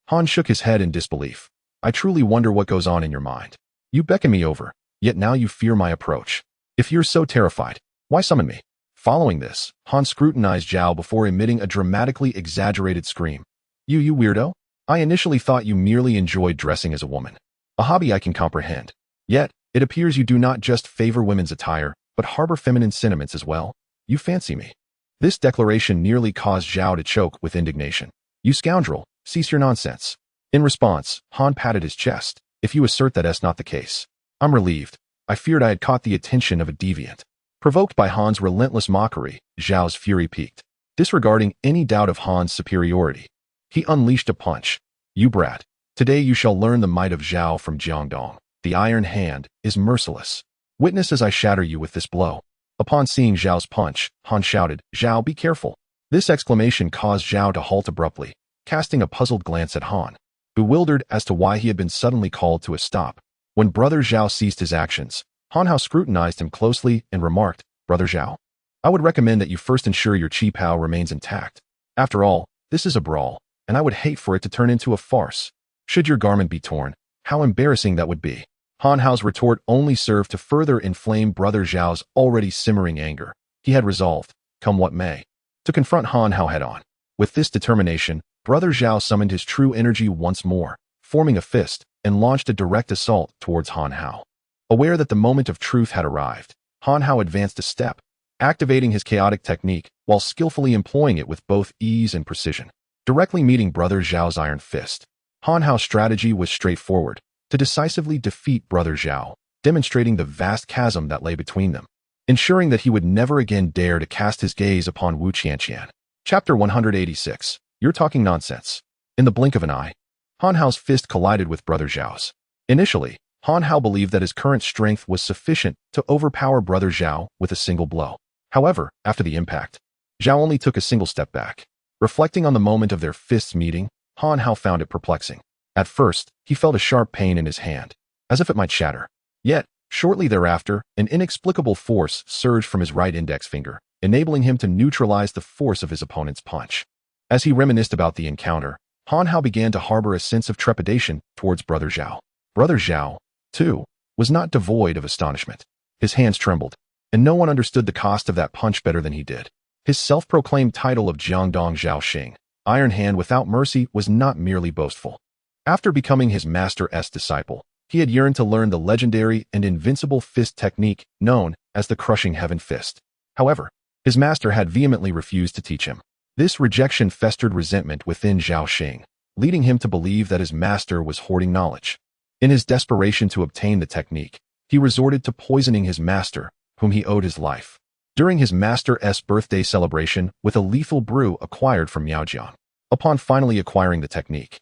Han shook his head in disbelief. "I truly wonder what goes on in your mind. You beckon me over, yet now you fear my approach. If you're so terrified, why summon me?" Following this, Han scrutinized Zhao before emitting a dramatically exaggerated scream. You weirdo? I initially thought you merely enjoyed dressing as a woman. A hobby I can comprehend. Yet, it appears you do not just favor women's attire, but harbor feminine sentiments as well. You fancy me." This declaration nearly caused Zhao to choke with indignation. "You scoundrel, cease your nonsense." In response, Han patted his chest. "If you assert that that's not the case, I'm relieved. I feared I had caught the attention of a deviant." Provoked by Han's relentless mockery, Zhao's fury peaked. Disregarding any doubt of Han's superiority, he unleashed a punch. "You brat. Today you shall learn the might of Zhao from Jiangdong. The iron hand is merciless. Witness as I shatter you with this blow." Upon seeing Zhao's punch, Han shouted, "Zhao, be careful." This exclamation caused Zhao to halt abruptly, casting a puzzled glance at Han, bewildered as to why he had been suddenly called to a stop. When Brother Zhao ceased his actions, Han Hao scrutinized him closely and remarked, "Brother Zhao, I would recommend that you first ensure your Qi Pao remains intact. After all, this is a brawl, and I would hate for it to turn into a farce. Should your garment be torn, how embarrassing that would be." Han Hao's retort only served to further inflame Brother Zhao's already simmering anger. He had resolved, come what may, to confront Han Hao head-on. With this determination, Brother Zhao summoned his true energy once more, forming a fist, and launched a direct assault towards Han Hao. Aware that the moment of truth had arrived, Han Hao advanced a step, activating his chaotic technique while skillfully employing it with both ease and precision. Directly meeting Brother Zhao's iron fist, Han Hao's strategy was straightforward: to decisively defeat Brother Zhao, demonstrating the vast chasm that lay between them, ensuring that he would never again dare to cast his gaze upon Wu Qianqian. Chapter 186. You're talking nonsense. In the blink of an eye, Han Hao's fist collided with Brother Zhao's. Initially, Han Hao believed that his current strength was sufficient to overpower Brother Zhao with a single blow. However, after the impact, Zhao only took a single step back. Reflecting on the moment of their fists meeting, Han Hao found it perplexing. At first, he felt a sharp pain in his hand, as if it might shatter. Yet, shortly thereafter, an inexplicable force surged from his right index finger, enabling him to neutralize the force of his opponent's punch. As he reminisced about the encounter, Han Hao began to harbor a sense of trepidation towards Brother Zhao. Brother Zhao, too, was not devoid of astonishment. His hands trembled, and no one understood the cost of that punch better than he did. His self-proclaimed title of Jiangdong Zhaoxing, Iron Hand Without Mercy, was not merely boastful. After becoming his master's disciple, he had yearned to learn the legendary and invincible fist technique known as the Crushing Heaven Fist. However, his master had vehemently refused to teach him. This rejection festered resentment within Zhaoxing, leading him to believe that his master was hoarding knowledge. In his desperation to obtain the technique, he resorted to poisoning his master, whom he owed his life, during his master's birthday celebration with a lethal brew acquired from Miaojiang. Upon finally acquiring the technique,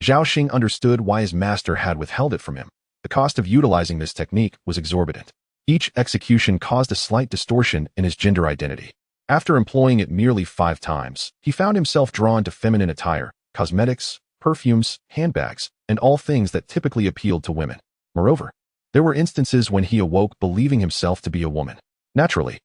Zhaoxing understood why his master had withheld it from him. The cost of utilizing this technique was exorbitant. Each execution caused a slight distortion in his gender identity. After employing it merely 5 times, he found himself drawn to feminine attire, cosmetics, perfumes, handbags, and all things that typically appealed to women. Moreover, there were instances when he awoke believing himself to be a woman. Naturally,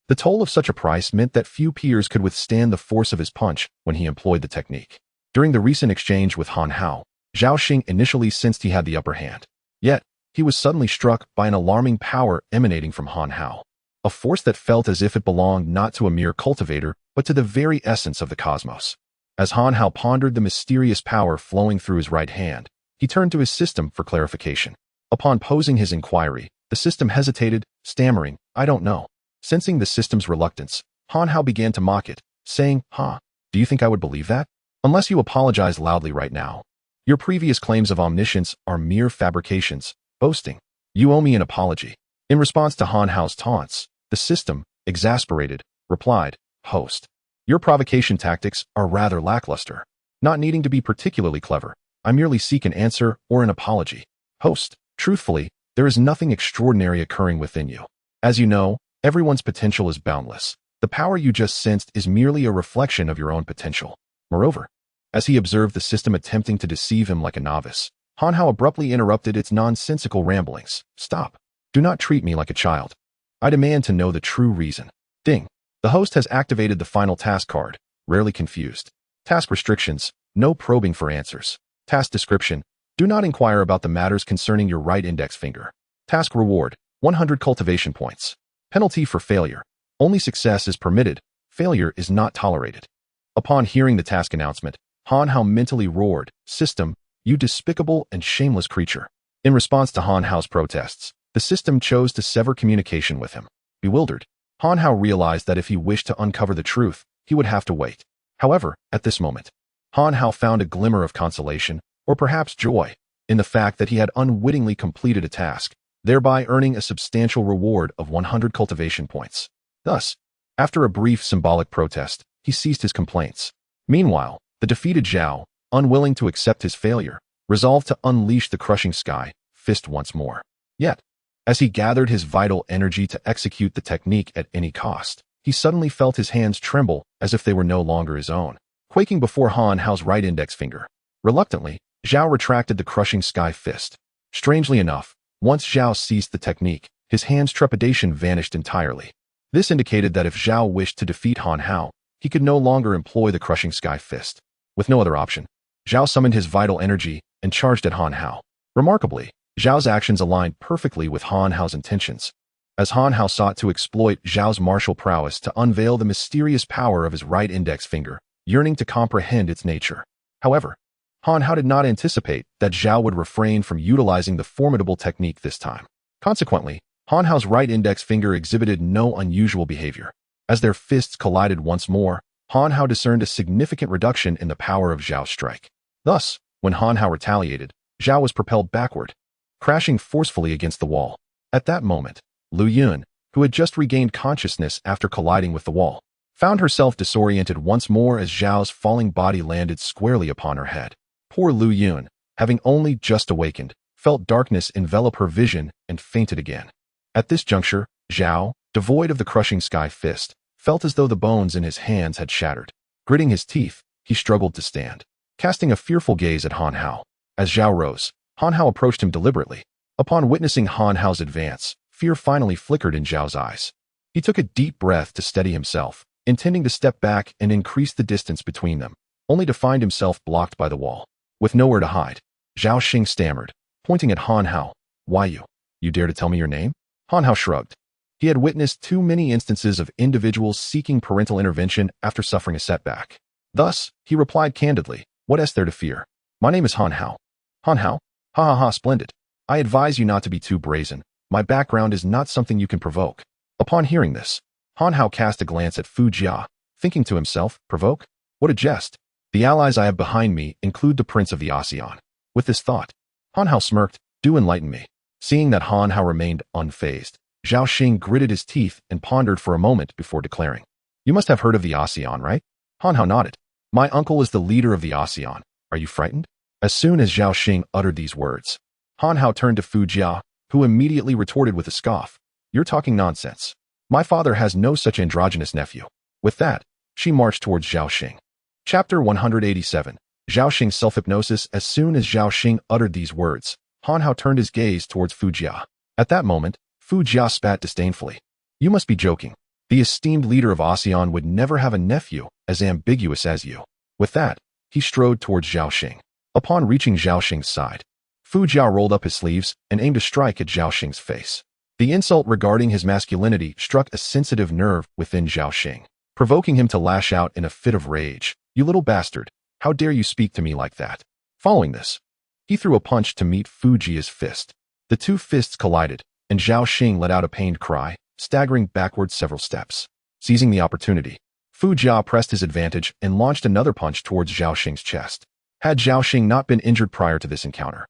the toll of such a price meant that few peers could withstand the force of his punch when he employed the technique. During the recent exchange with Han Hao, Zhaoxing initially sensed he had the upper hand. Yet, he was suddenly struck by an alarming power emanating from Han Hao, a force that felt as if it belonged not to a mere cultivator, but to the very essence of the cosmos. As Han Hao pondered the mysterious power flowing through his right hand, he turned to his system for clarification. Upon posing his inquiry, the system hesitated, stammering, "I don't know." Sensing the system's reluctance, Han Hao began to mock it, saying, "Do you think I would believe that? Unless you apologize loudly right now. Your previous claims of omniscience are mere fabrications, boasting. You owe me an apology." In response to Han Hao's taunts, the system, exasperated, replied, "Host, your provocation tactics are rather lackluster. Not needing to be particularly clever, I merely seek an answer or an apology. Host, truthfully, there is nothing extraordinary occurring within you. As you know, everyone's potential is boundless. The power you just sensed is merely a reflection of your own potential." Moreover, as he observed the system attempting to deceive him like a novice, Han Hao abruptly interrupted its nonsensical ramblings. "Stop. Do not treat me like a child. I demand to know the true reason." Ding. The host has activated the final task card, rarely confused. Task restrictions: no probing for answers. Task description: do not inquire about the matters concerning your right index finger. Task reward: 100 cultivation points. Penalty for failure: only success is permitted, failure is not tolerated. Upon hearing the task announcement, Han Hao mentally roared, "System, you despicable and shameless creature." In response to Han Hao's protests, the system chose to sever communication with him. Bewildered, Han Hao realized that if he wished to uncover the truth, he would have to wait. However, at this moment, Han Hao found a glimmer of consolation, or perhaps joy, in the fact that he had unwittingly completed a task, thereby earning a substantial reward of 100 cultivation points. Thus, after a brief symbolic protest, he ceased his complaints. Meanwhile, the defeated Zhao, unwilling to accept his failure, resolved to unleash the crushing sky fist once more. Yet, as he gathered his vital energy to execute the technique at any cost, he suddenly felt his hands tremble as if they were no longer his own, quaking before Han Hao's right index finger. Reluctantly, Zhao retracted the crushing sky fist. Strangely enough, once Zhao ceased the technique, his hand's trepidation vanished entirely. This indicated that if Zhao wished to defeat Han Hao, he could no longer employ the crushing sky fist. With no other option, Zhao summoned his vital energy and charged at Han Hao. Remarkably, Zhao's actions aligned perfectly with Han Hao's intentions. As Han Hao sought to exploit Zhao's martial prowess to unveil the mysterious power of his right index finger, yearning to comprehend its nature. However, Han Hao did not anticipate that Zhao would refrain from utilizing the formidable technique this time. Consequently, Han Hao's right index finger exhibited no unusual behavior. As their fists collided once more, Han Hao discerned a significant reduction in the power of Zhao's strike. Thus, when Han Hao retaliated, Zhao was propelled backward, crashing forcefully against the wall. At that moment, Lu Yun, who had just regained consciousness after colliding with the wall, found herself disoriented once more as Zhao's falling body landed squarely upon her head. Poor Lu Yun, having only just awakened, felt darkness envelop her vision and fainted again. At this juncture, Zhao, devoid of the crushing sky fist, felt as though the bones in his hands had shattered. Gritting his teeth, he struggled to stand, casting a fearful gaze at Han Hao. As Zhao rose, Han Hao approached him deliberately. Upon witnessing Han Hao's advance, fear finally flickered in Zhao's eyes. He took a deep breath to steady himself, intending to step back and increase the distance between them, only to find himself blocked by the wall. With nowhere to hide, Zhao Xing stammered, pointing at Han Hao. "Why you dare to tell me your name?" Han Hao shrugged. He had witnessed too many instances of individuals seeking parental intervention after suffering a setback. Thus, he replied candidly, "What is there to fear? My name is Han Hao." "Han Hao? Ha ha ha, splendid. I advise you not to be too brazen. My background is not something you can provoke." Upon hearing this, Han Hao cast a glance at Fu Jia, thinking to himself, "Provoke? What a jest. The allies I have behind me include the Prince of the ASEAN." With this thought, Han Hao smirked, "Do enlighten me." Seeing that Han Hao remained unfazed, Zhao Xing gritted his teeth and pondered for a moment before declaring, "You must have heard of the ASEAN, right?" Han Hao nodded. "My uncle is the leader of the ASEAN. Are you frightened?" As soon as Zhao Xing uttered these words, Han Hao turned to Fu Jia, who immediately retorted with a scoff, "You're talking nonsense. My father has no such androgynous nephew." With that, she marched towards Zhao Xing. Chapter 187. Zhao Xing's self-hypnosis. As soon as Zhao Xing uttered these words, Han Hao turned his gaze towards Fu Jia. At that moment, Fu Jia spat disdainfully. "You must be joking. The esteemed leader of ASEAN would never have a nephew as ambiguous as you." With that, he strode towards Zhao Xing. Upon reaching Zhao Xing's side, Fu Jia rolled up his sleeves and aimed a strike at Zhao Xing's face. The insult regarding his masculinity struck a sensitive nerve within Zhao Xing, provoking him to lash out in a fit of rage. "You little bastard, how dare you speak to me like that?" Following this, he threw a punch to meet Fu Jia's fist. The two fists collided, and Zhao Xing let out a pained cry, staggering backward several steps. Seizing the opportunity, Fu Jia pressed his advantage and launched another punch towards Zhao Xing's chest. Had Zhao Xing not been injured prior to this encounter,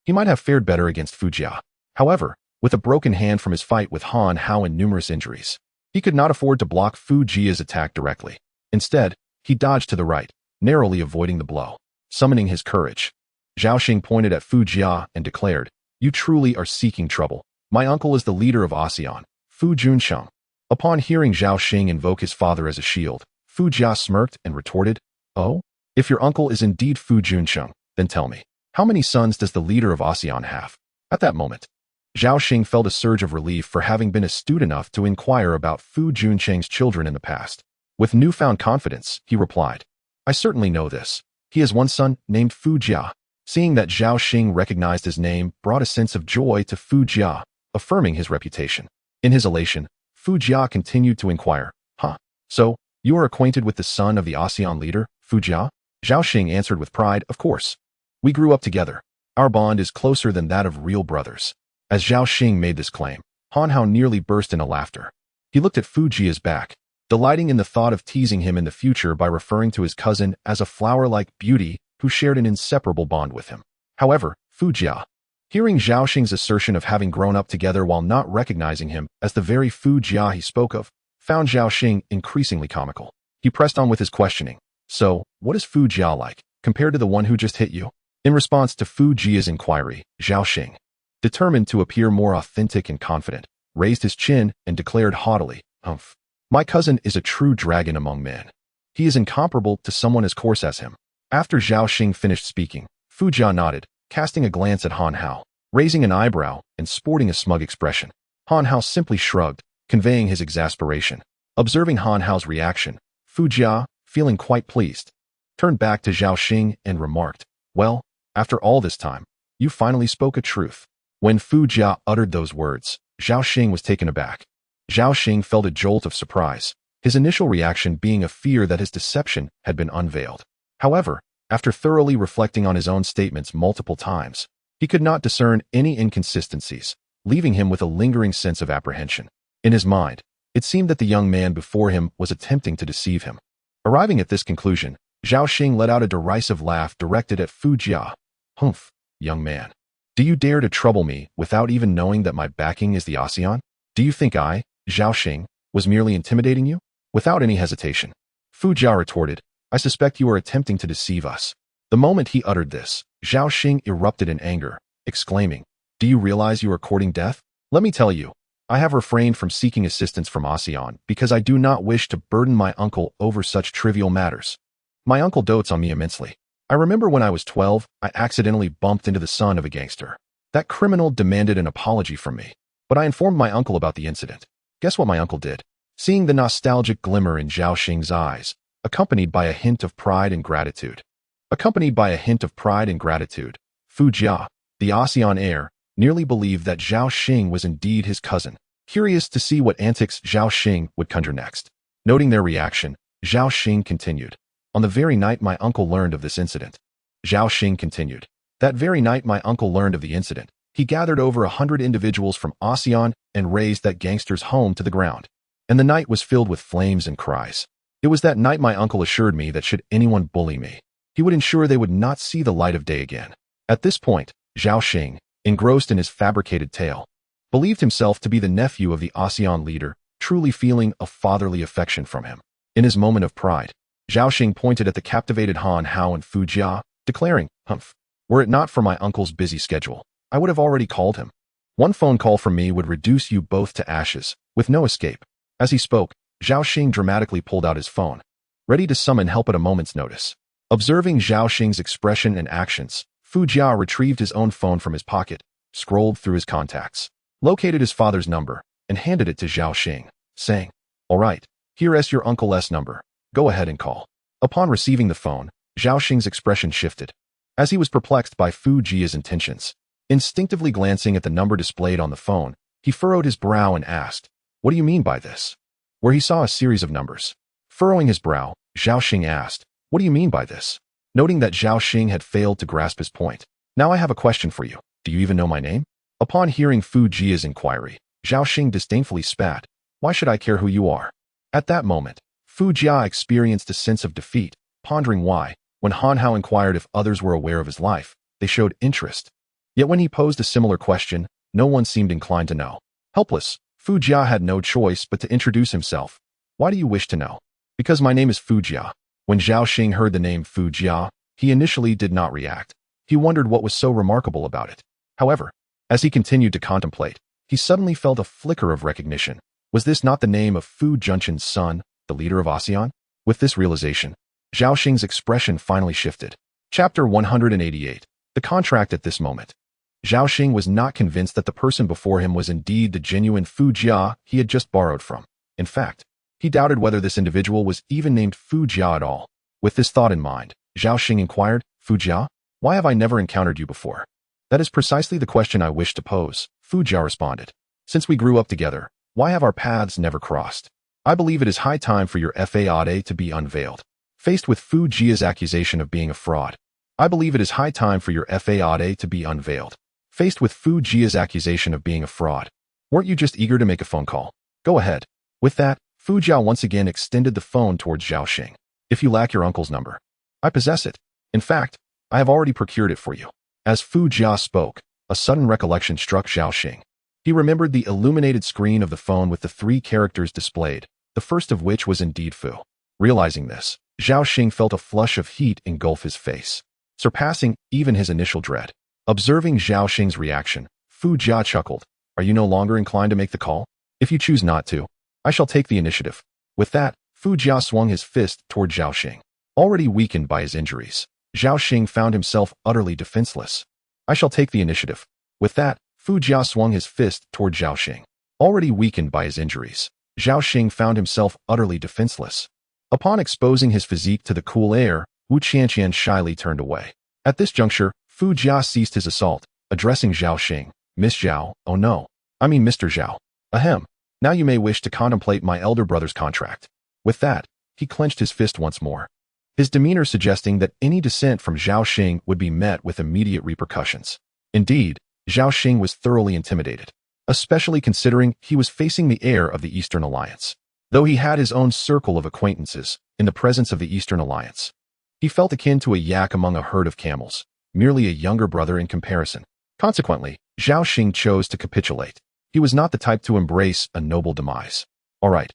he might have fared better against Fu Jia. However, with a broken hand from his fight with Han Hao and numerous injuries, he could not afford to block Fu Jia's attack directly. Instead, he dodged to the right, narrowly avoiding the blow. Summoning his courage, Zhao Xing pointed at Fu Jia and declared, "You truly are seeking trouble. My uncle is the leader of ASEAN, Fu Junsheng." Upon hearing Zhao Xing invoke his father as a shield, Fu Jia smirked and retorted, "Oh? If your uncle is indeed Fu Junsheng, then tell me, how many sons does the leader of ASEAN have?" At that moment, Zhao Xing felt a surge of relief for having been astute enough to inquire about Fu Junsheng's children in the past. With newfound confidence, he replied, "I certainly know this. He has one son named Fu Jia." Seeing that Zhao Xing recognized his name brought a sense of joy to Fu Jia, affirming his reputation. In his elation, Fu Jia continued to inquire, "Huh? So, you are acquainted with the son of the ASEAN leader, Fu Jia?" Zhao Xing answered with pride, "Of course. We grew up together. Our bond is closer than that of real brothers." As Zhao Xing made this claim, Han Hao nearly burst into laughter. He looked at Fu Jia's back, delighting in the thought of teasing him in the future by referring to his cousin as a flower-like beauty who shared an inseparable bond with him. However, Fu Jia, hearing Zhao Xing's assertion of having grown up together while not recognizing him as the very Fu Jia he spoke of, found Zhao Xing increasingly comical. He pressed on with his questioning, "So, what is Fu Jia like, compared to the one who just hit you?" In response to Fu Jia's inquiry, Zhao Xing, determined to appear more authentic and confident, raised his chin and declared haughtily, "Humph. My cousin is a true dragon among men. He is incomparable to someone as coarse as him." After Zhao Xing finished speaking, Fu Jia nodded, casting a glance at Han Hao, raising an eyebrow and sporting a smug expression. Han Hao simply shrugged, conveying his exasperation. Observing Han Hao's reaction, Fu Jia, feeling quite pleased, turned back to Zhao Xing and remarked, "Well, after all this time, you finally spoke a truth." When Fu Jia uttered those words, Zhao Xing was taken aback. Zhao Xing felt a jolt of surprise, his initial reaction being a fear that his deception had been unveiled. However, after thoroughly reflecting on his own statements multiple times, he could not discern any inconsistencies, leaving him with a lingering sense of apprehension. In his mind, it seemed that the young man before him was attempting to deceive him. Arriving at this conclusion, Zhao Xing let out a derisive laugh directed at Fu Jia. Humph, young man. Do you dare to trouble me without even knowing that my backing is the ASEAN? Do you think I, Zhao Xing, was merely intimidating you? Without any hesitation, Fu Jia retorted, I suspect you are attempting to deceive us. The moment he uttered this, Zhao Xing erupted in anger, exclaiming, Do you realize you are courting death? Let me tell you, I have refrained from seeking assistance from ASEAN because I do not wish to burden my uncle over such trivial matters. My uncle dotes on me immensely. I remember when I was 12, I accidentally bumped into the son of a gangster. That criminal demanded an apology from me, but I informed my uncle about the incident. Guess what my uncle did? Seeing the nostalgic glimmer in Zhao Xing's eyes, accompanied by a hint of pride and gratitude. Fu Jia, the ASEAN heir, nearly believed that Zhao Xing was indeed his cousin, curious to see what antics Zhao Xing would conjure next. Noting their reaction, Zhao Xing continued, On the very night my uncle learned of this incident. Zhao Xing continued, That very night my uncle learned of the incident, he gathered over 100 individuals from ASEAN and razed that gangster's home to the ground. And the night was filled with flames and cries. It was that night my uncle assured me that should anyone bully me, he would ensure they would not see the light of day again. At this point, Zhao Xing, engrossed in his fabricated tale, believed himself to be the nephew of the ASEAN leader, truly feeling a fatherly affection from him. In his moment of pride, Zhao Xing pointed at the captivated Han Hao and Fu Jia, declaring, Humph, were it not for my uncle's busy schedule, I would have already called him. One phone call from me would reduce you both to ashes, with no escape. As he spoke, Zhao Xing dramatically pulled out his phone, ready to summon help at a moment's notice. Observing Zhao Xing's expression and actions, Fu Jia retrieved his own phone from his pocket, scrolled through his contacts, located his father's number, and handed it to Zhao Xing, saying, All right, here's your uncle's number. Go ahead and call. Upon receiving the phone, Zhao Xing's expression shifted, as he was perplexed by Fu Jia's intentions. Instinctively glancing at the number displayed on the phone, he furrowed his brow and asked, What do you mean by this? Where he saw a series of numbers. Furrowing his brow, Zhao Xing asked, What do you mean by this? Noting that Zhao Xing had failed to grasp his point. Now I have a question for you. Do you even know my name? Upon hearing Fu Jia's inquiry, Zhao Xing disdainfully spat. Why should I care who you are? At that moment, Fu Jia experienced a sense of defeat, pondering why, when Han Hao inquired if others were aware of his life, they showed interest. Yet when he posed a similar question, no one seemed inclined to know. Helpless, Fu Jia had no choice but to introduce himself. Why do you wish to know? Because my name is Fu Jia. When Zhao Xing heard the name Fu Jia, he initially did not react. He wondered what was so remarkable about it. However, as he continued to contemplate, he suddenly felt a flicker of recognition. Was this not the name of Fu Junchen's son, the leader of ASEAN? With this realization, Zhao Xing's expression finally shifted. Chapter 188. The contract at this moment. Zhao Xing was not convinced that the person before him was indeed the genuine Fu Jia he had just borrowed from. In fact, he doubted whether this individual was even named Fu Jia at all. With this thought in mind, Zhao Xing inquired, Fu Jia, why have I never encountered you before? That is precisely the question I wish to pose, Fu Jia responded. Since we grew up together, why have our paths never crossed? I believe it is high time for your fade to be unveiled. Faced with Fu Jia's accusation of being a fraud, I believe it is high time for your fade to be unveiled. Faced with Fu Jia's accusation of being a fraud, weren't you just eager to make a phone call? Go ahead. With that, Fu Jia once again extended the phone towards Zhao Xing. If you lack your uncle's number, I possess it. In fact, I have already procured it for you. As Fu Jia spoke, a sudden recollection struck Zhao Xing. He remembered the illuminated screen of the phone with the 3 characters displayed, the first of which was indeed Fu. Realizing this, Zhao Xing felt a flush of heat engulf his face, surpassing even his initial dread. Observing Zhao Xing's reaction, Fu Jia chuckled. Are you no longer inclined to make the call? If you choose not to, I shall take the initiative. With that, Fu Jia swung his fist toward Zhao Xing. Already weakened by his injuries, Zhao Xing found himself utterly defenseless. I shall take the initiative. With that, Fu Jia swung his fist toward Zhao Xing. Already weakened by his injuries, Zhao Xing found himself utterly defenseless. Upon exposing his physique to the cool air, Wu Qianqian shyly turned away. At this juncture, Fu Jia ceased his assault, addressing Zhao Xing. Miss Zhao, oh no. I mean Mr. Zhao. Ahem. Now you may wish to contemplate my elder brother's contract. With that, he clenched his fist once more, his demeanor suggesting that any dissent from Zhao Xing would be met with immediate repercussions. Indeed, Zhao Xing was thoroughly intimidated. especially considering he was facing the heir of the Eastern Alliance. Though he had his own circle of acquaintances in the presence of the Eastern Alliance, he felt akin to a yak among a herd of camels, merely a younger brother in comparison. Consequently, Zhao Xing chose to capitulate. He was not the type to embrace a noble demise. All right,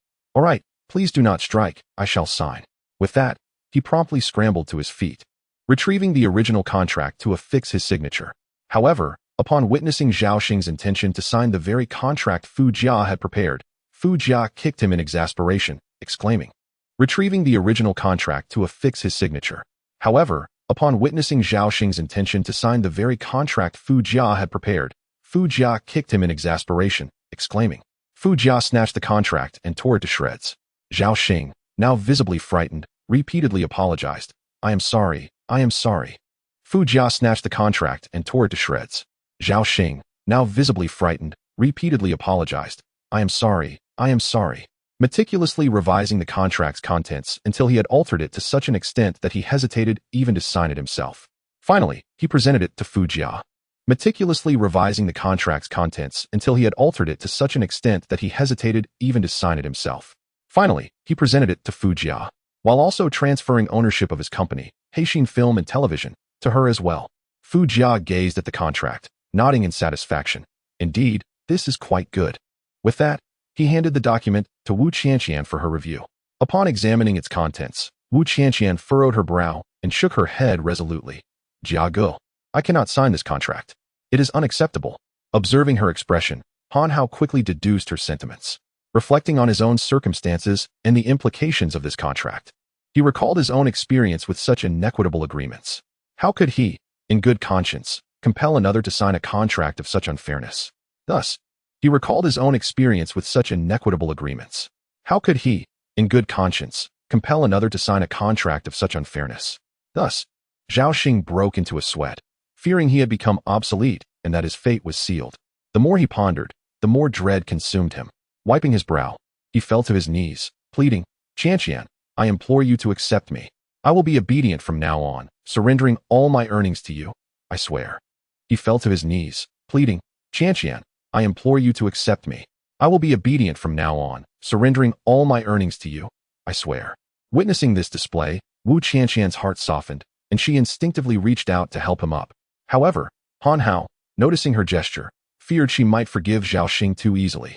please do not strike, I shall sign. With that, he promptly scrambled to his feet, retrieving the original contract to affix his signature. However, upon witnessing Zhao Xing's intention to sign the very contract Fu Jia had prepared, Fu Jia kicked him in exasperation, exclaiming, retrieving the original contract to affix his signature. However, upon witnessing Zhao Xing's intention to sign the very contract Fu Jia had prepared, Fu Jia kicked him in exasperation, exclaiming. Fu Jia snatched the contract and tore it to shreds. Zhao Xing, now visibly frightened, repeatedly apologized. I am sorry. Fu Jia snatched the contract and tore it to shreds. Zhao Xing, now visibly frightened, repeatedly apologized. I am sorry. Meticulously revising the contract's contents until he had altered it to such an extent that he hesitated even to sign it himself. Finally, he presented it to Fu Jia. Meticulously revising the contract's contents until he had altered it to such an extent that he hesitated even to sign it himself. Finally, he presented it to Fu Jia, while also transferring ownership of his company, Heixin Film and Television, to her as well. Fu Jia gazed at the contract, nodding in satisfaction. Indeed, this is quite good. With that, he handed the document to Wu Qianqian for her review. Upon examining its contents, Wu Qianqian furrowed her brow and shook her head resolutely. Jia Ge, I cannot sign this contract. It is unacceptable. Observing her expression, Han Hao quickly deduced her sentiments. Reflecting on his own circumstances and the implications of this contract, he recalled his own experience with such inequitable agreements. How could he, in good conscience, compel another to sign a contract of such unfairness? Thus, he recalled his own experience with such inequitable agreements. How could he, in good conscience, compel another to sign a contract of such unfairness? Thus, Zhao Xing broke into a sweat, fearing he had become obsolete and that his fate was sealed. The more he pondered, the more dread consumed him. Wiping his brow, he fell to his knees, pleading, Qianqian, I implore you to accept me. I will be obedient from now on, surrendering all my earnings to you, I swear. He fell to his knees, pleading, Qianqian, I implore you to accept me. I will be obedient from now on, surrendering all my earnings to you, I swear. Witnessing this display, Wu Qianqian's heart softened, and she instinctively reached out to help him up. However, Han Hao, noticing her gesture, feared she might forgive Zhao Xing too easily.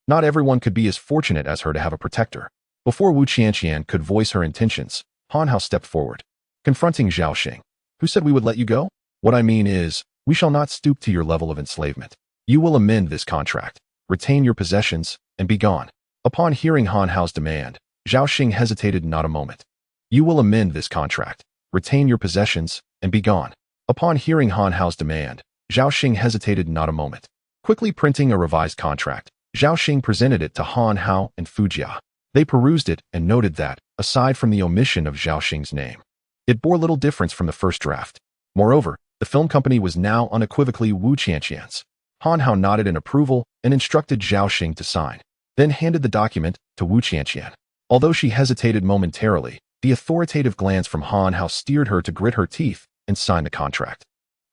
Not everyone could be as fortunate as her to have a protector. Before Wu Qianqian could voice her intentions, Han Hao stepped forward, confronting Zhao Xing. Who said we would let you go? What I mean is, we shall not stoop to your level of enslavement. You will amend this contract, retain your possessions, and be gone. Upon hearing Han Hao's demand, Zhao Xing hesitated not a moment. You will amend this contract, retain your possessions, and be gone. Upon hearing Han Hao's demand, Zhao Xing hesitated not a moment. Quickly printing a revised contract, Zhao Xing presented it to Han Hao and Fu Jia. They perused it and noted that, aside from the omission of Zhao Xing's name, it bore little difference from the first draft. Moreover, the film company was now unequivocally Wu Qianqian's. Han Hao nodded in approval and instructed Zhao Xing to sign, then handed the document to Wu Qianqian. Although she hesitated momentarily, the authoritative glance from Han Hao steered her to grit her teeth and sign the contract.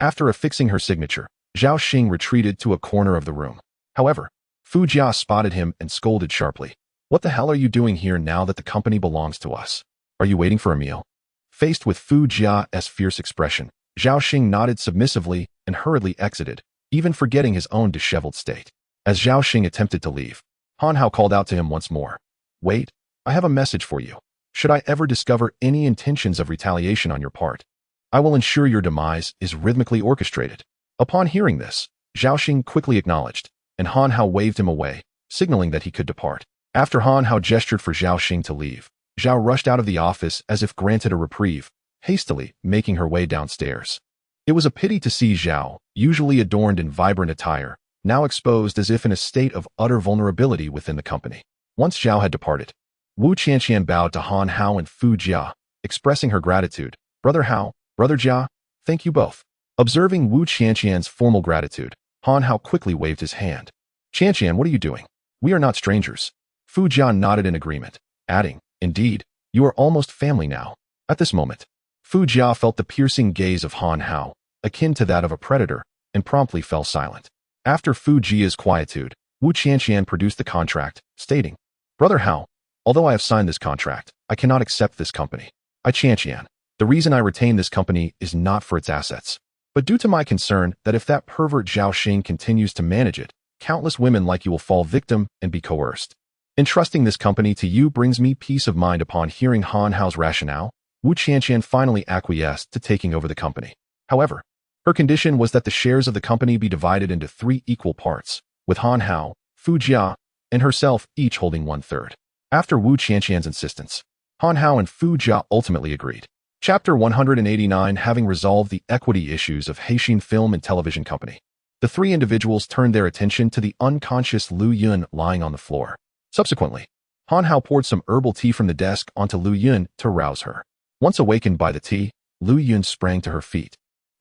After affixing her signature, Zhao Xing retreated to a corner of the room. However, Fu Jia spotted him and scolded sharply. What the hell are you doing here now that the company belongs to us? Are you waiting for a meal? Faced with Fu Jia's fierce expression, Zhao Xing nodded submissively and hurriedly exited, even forgetting his own disheveled state. As Zhao Xing attempted to leave, Han Hao called out to him once more. Wait, I have a message for you. Should I ever discover any intentions of retaliation on your part, I will ensure your demise is rhythmically orchestrated. Upon hearing this, Zhao Xing quickly acknowledged, and Han Hao waved him away, signaling that he could depart. After Han Hao gestured for Zhao Xing to leave, Zhao rushed out of the office as if granted a reprieve, hastily making her way downstairs. It was a pity to see Zhao, usually adorned in vibrant attire, now exposed as if in a state of utter vulnerability within the company. Once Zhao had departed, Wu Qianqian bowed to Han Hao and Fu Jia, expressing her gratitude. Brother Hao, Brother Jia, thank you both. Observing Wu Qianqian's formal gratitude, Han Hao quickly waved his hand. Qianqian, what are you doing? We are not strangers. Fu Jia nodded in agreement, adding, indeed, you are almost family now. At this moment, Fu Jia felt the piercing gaze of Han Hao, akin to that of a predator, and promptly fell silent. After Fu Jia's quietude, Wu Qianqian produced the contract, stating, "Brother Hao, although I have signed this contract, I cannot accept this company. I Qianqian, the reason I retain this company is not for its assets, but due to my concern that if that pervert Zhao Xing continues to manage it, countless women like you will fall victim and be coerced. Entrusting this company to you brings me peace of mind." Upon hearing Han Hao's rationale, Wu Qianqian finally acquiesced to taking over the company. However, her condition was that the shares of the company be divided into 3 equal parts, with Han Hao, Fu Jia, and herself each holding 1/3. After Wu Qianqian's insistence, Han Hao and Fu Jia ultimately agreed. Chapter 189. Having resolved the equity issues of Haixin Film and Television Company, the 3 individuals turned their attention to the unconscious Lu Yun lying on the floor. Subsequently, Han Hao poured some herbal tea from the desk onto Lu Yun to rouse her. Once awakened by the tea, Lu Yun sprang to her feet,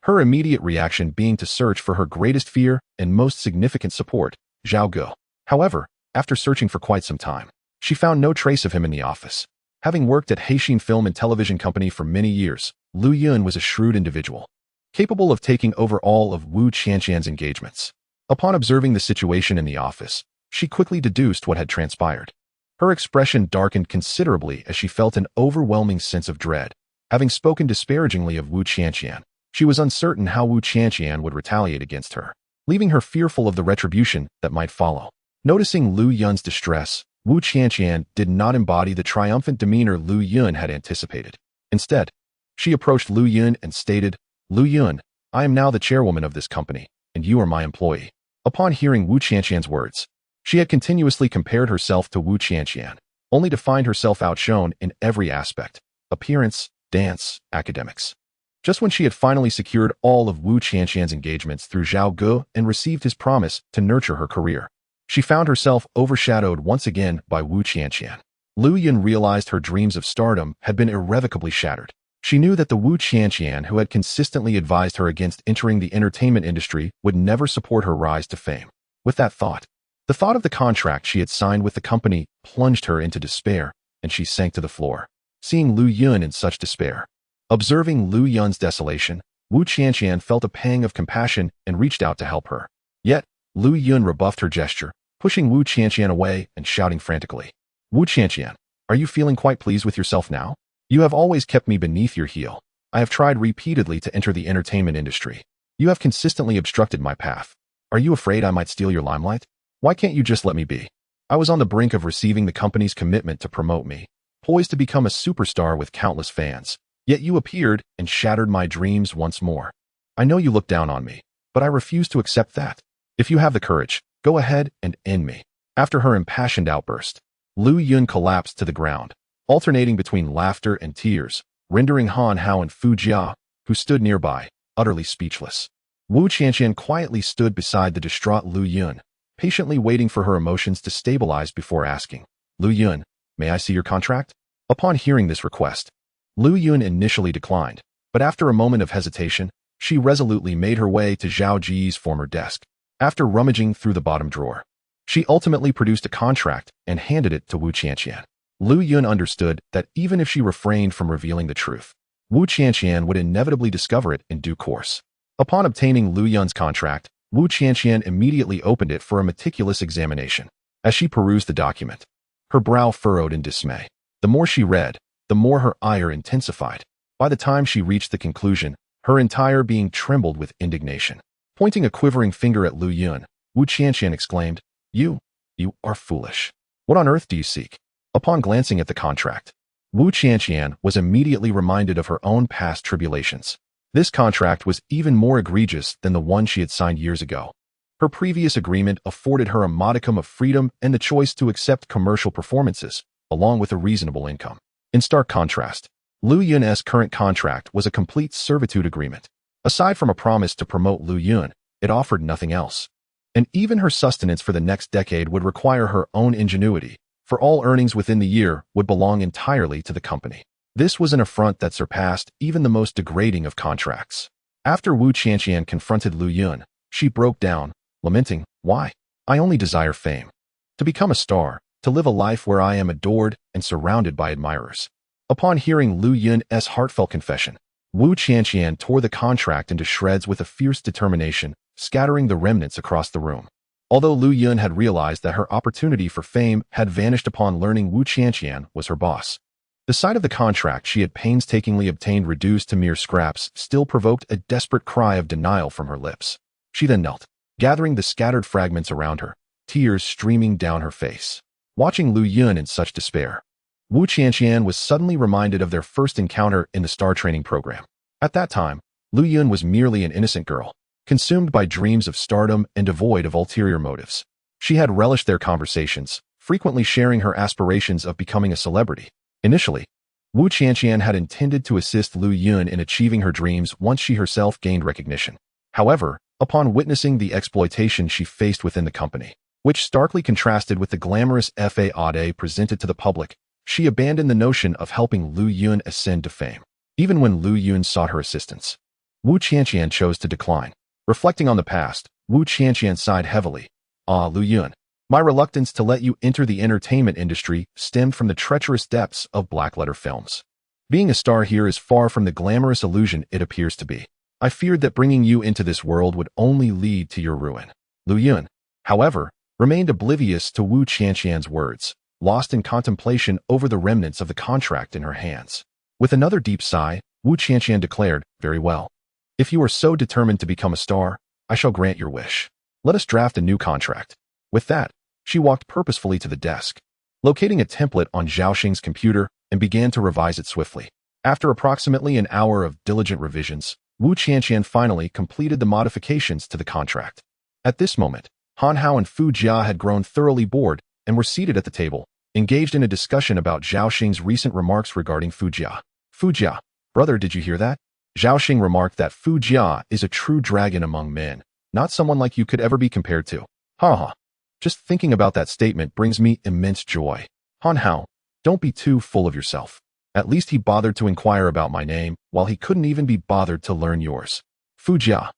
her immediate reaction being to search for her greatest fear and most significant support, Zhao Ge. However, after searching for quite some time, she found no trace of him in the office. Having worked at Haixin Film and Television Company for many years, Lu Yun was a shrewd individual, capable of taking over all of Wu Qianqian's engagements. Upon observing the situation in the office, she quickly deduced what had transpired. Her expression darkened considerably as she felt an overwhelming sense of dread. Having spoken disparagingly of Wu Qianqian, she was uncertain how Wu Qianqian would retaliate against her, leaving her fearful of the retribution that might follow. Noticing Lu Yun's distress, Wu Qianqian did not embody the triumphant demeanor Lu Yun had anticipated. Instead, she approached Lu Yun and stated, "Lu Yun, I am now the chairwoman of this company, and you are my employee." Upon hearing Wu Qianqian's words, she had continuously compared herself to Wu Qianqian, only to find herself outshone in every aspect: appearance, dance, academics. Just when she had finally secured all of Wu Qianqian's engagements through Zhao Ge and received his promise to nurture her career, she found herself overshadowed once again by Wu Qianqian. Lu Yun realized her dreams of stardom had been irrevocably shattered. She knew that the Wu Qianqian who had consistently advised her against entering the entertainment industry would never support her rise to fame. With that thought, the thought of the contract she had signed with the company plunged her into despair, and she sank to the floor. Seeing Lu Yun in such despair, observing Lu Yun's desolation, Wu Qianqian felt a pang of compassion and reached out to help her. Yet, Lu Yun rebuffed her gesture, pushing Wu Qianqian away and shouting frantically, "Wu Qianqian, are you feeling quite pleased with yourself now? You have always kept me beneath your heel. I have tried repeatedly to enter the entertainment industry. You have consistently obstructed my path. Are you afraid I might steal your limelight? Why can't you just let me be? I was on the brink of receiving the company's commitment to promote me, poised to become a superstar with countless fans. Yet you appeared and shattered my dreams once more. I know you look down on me, but I refuse to accept that. If you have the courage, go ahead and end me." After her impassioned outburst, Lu Yun collapsed to the ground, alternating between laughter and tears, rendering Han Hao and Fu Jia, who stood nearby, utterly speechless. Wu Qianqian quietly stood beside the distraught Lu Yun, patiently waiting for her emotions to stabilize before asking, "Lu Yun, may I see your contract?" Upon hearing this request, Lu Yun initially declined, but after a moment of hesitation, she resolutely made her way to Zhao Ji's former desk. After rummaging through the bottom drawer, she ultimately produced a contract and handed it to Wu Qianqian. Lu Yun understood that even if she refrained from revealing the truth, Wu Qianqian would inevitably discover it in due course. Upon obtaining Lu Yun's contract, Wu Qianqian immediately opened it for a meticulous examination. As she perused the document, her brow furrowed in dismay. The more she read, the more her ire intensified. By the time she reached the conclusion, her entire being trembled with indignation. Pointing a quivering finger at Lu Yun, Wu Qianqian exclaimed, You are foolish. What on earth do you seek?" Upon glancing at the contract, Wu Qianqian was immediately reminded of her own past tribulations. This contract was even more egregious than the one she had signed years ago. Her previous agreement afforded her a modicum of freedom and the choice to accept commercial performances, along with a reasonable income. In stark contrast, Lu Yun's current contract was a complete servitude agreement. Aside from a promise to promote Lu Yun, it offered nothing else. And even her sustenance for the next decade would require her own ingenuity, for all earnings within the year would belong entirely to the company. This was an affront that surpassed even the most degrading of contracts. After Wu Qianqian confronted Lu Yun, she broke down, lamenting, "Why? I only desire fame. To become a star, to live a life where I am adored and surrounded by admirers." Upon hearing Lu Yun's heartfelt confession, Wu Qianqian tore the contract into shreds with a fierce determination, scattering the remnants across the room. Although Lu Yun had realized that her opportunity for fame had vanished upon learning Wu Qianqian was her boss, the sight of the contract she had painstakingly obtained reduced to mere scraps still provoked a desperate cry of denial from her lips. She then knelt, gathering the scattered fragments around her, tears streaming down her face. Watching Lu Yun in such despair, Wu Qianqian was suddenly reminded of their first encounter in the star training program. At that time, Lu Yun was merely an innocent girl, consumed by dreams of stardom and devoid of ulterior motives. She had relished their conversations, frequently sharing her aspirations of becoming a celebrity. Initially, Wu Qianqian had intended to assist Lu Yun in achieving her dreams once she herself gained recognition. However, upon witnessing the exploitation she faced within the company, which starkly contrasted with the glamorous faade presented to the public, she abandoned the notion of helping Lu Yun ascend to fame. Even when Lu Yun sought her assistance, Wu Qianqian chose to decline. Reflecting on the past, Wu Qianqian sighed heavily. "Ah, Lu Yun, my reluctance to let you enter the entertainment industry stemmed from the treacherous depths of black-letter films. Being a star here is far from the glamorous illusion it appears to be. I feared that bringing you into this world would only lead to your ruin." Lu Yun, however, remained oblivious to Wu Qianqian's words, lost in contemplation over the remnants of the contract in her hands. With another deep sigh, Wu Qianqian declared, "Very well. If you are so determined to become a star, I shall grant your wish. Let us draft a new contract." With that, she walked purposefully to the desk, locating a template on Zhaoxing's computer, and began to revise it swiftly. After approximately an hour of diligent revisions, Wu Qianqian finally completed the modifications to the contract. At this moment, Han Hao and Fu Jia had grown thoroughly bored and were seated at the table, engaged in a discussion about Zhaoxing's recent remarks regarding Fu Jia. "Fu Jia, brother, did you hear that?" Zhaoxing remarked that Fu Jia is a true dragon among men, not someone like you could ever be compared to. Ha ha. Just thinking about that statement brings me immense joy. Han Hao, don't be too full of yourself. At least he bothered to inquire about my name, while he couldn't even be bothered to learn yours. Fu Jia.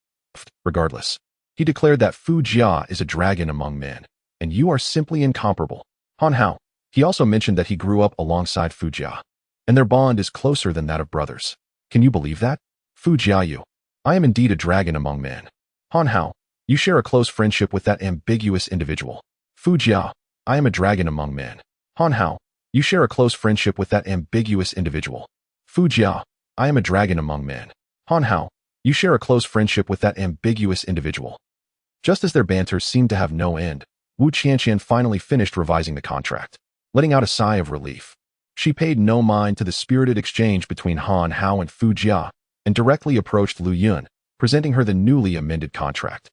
Regardless, he declared that Fu Jia is a dragon among men, and you are simply incomparable. Han Hao. He also mentioned that he grew up alongside Fu Jia, and their bond is closer than that of brothers. Can you believe that? Fu Jiayu, I am indeed a dragon among men. Han Hao, you share a close friendship with that ambiguous individual. Fu Jia, I am a dragon among men. Han Hao, you share a close friendship with that ambiguous individual. Fu Jia, I am a dragon among men. Han Hao, you share a close friendship with that ambiguous individual. Just as their banter seemed to have no end, Wu Qianqian finally finished revising the contract, letting out a sigh of relief. She paid no mind to the spirited exchange between Han Hao and Fu Jia, and directly approached Lu Yun, presenting her the newly amended contract.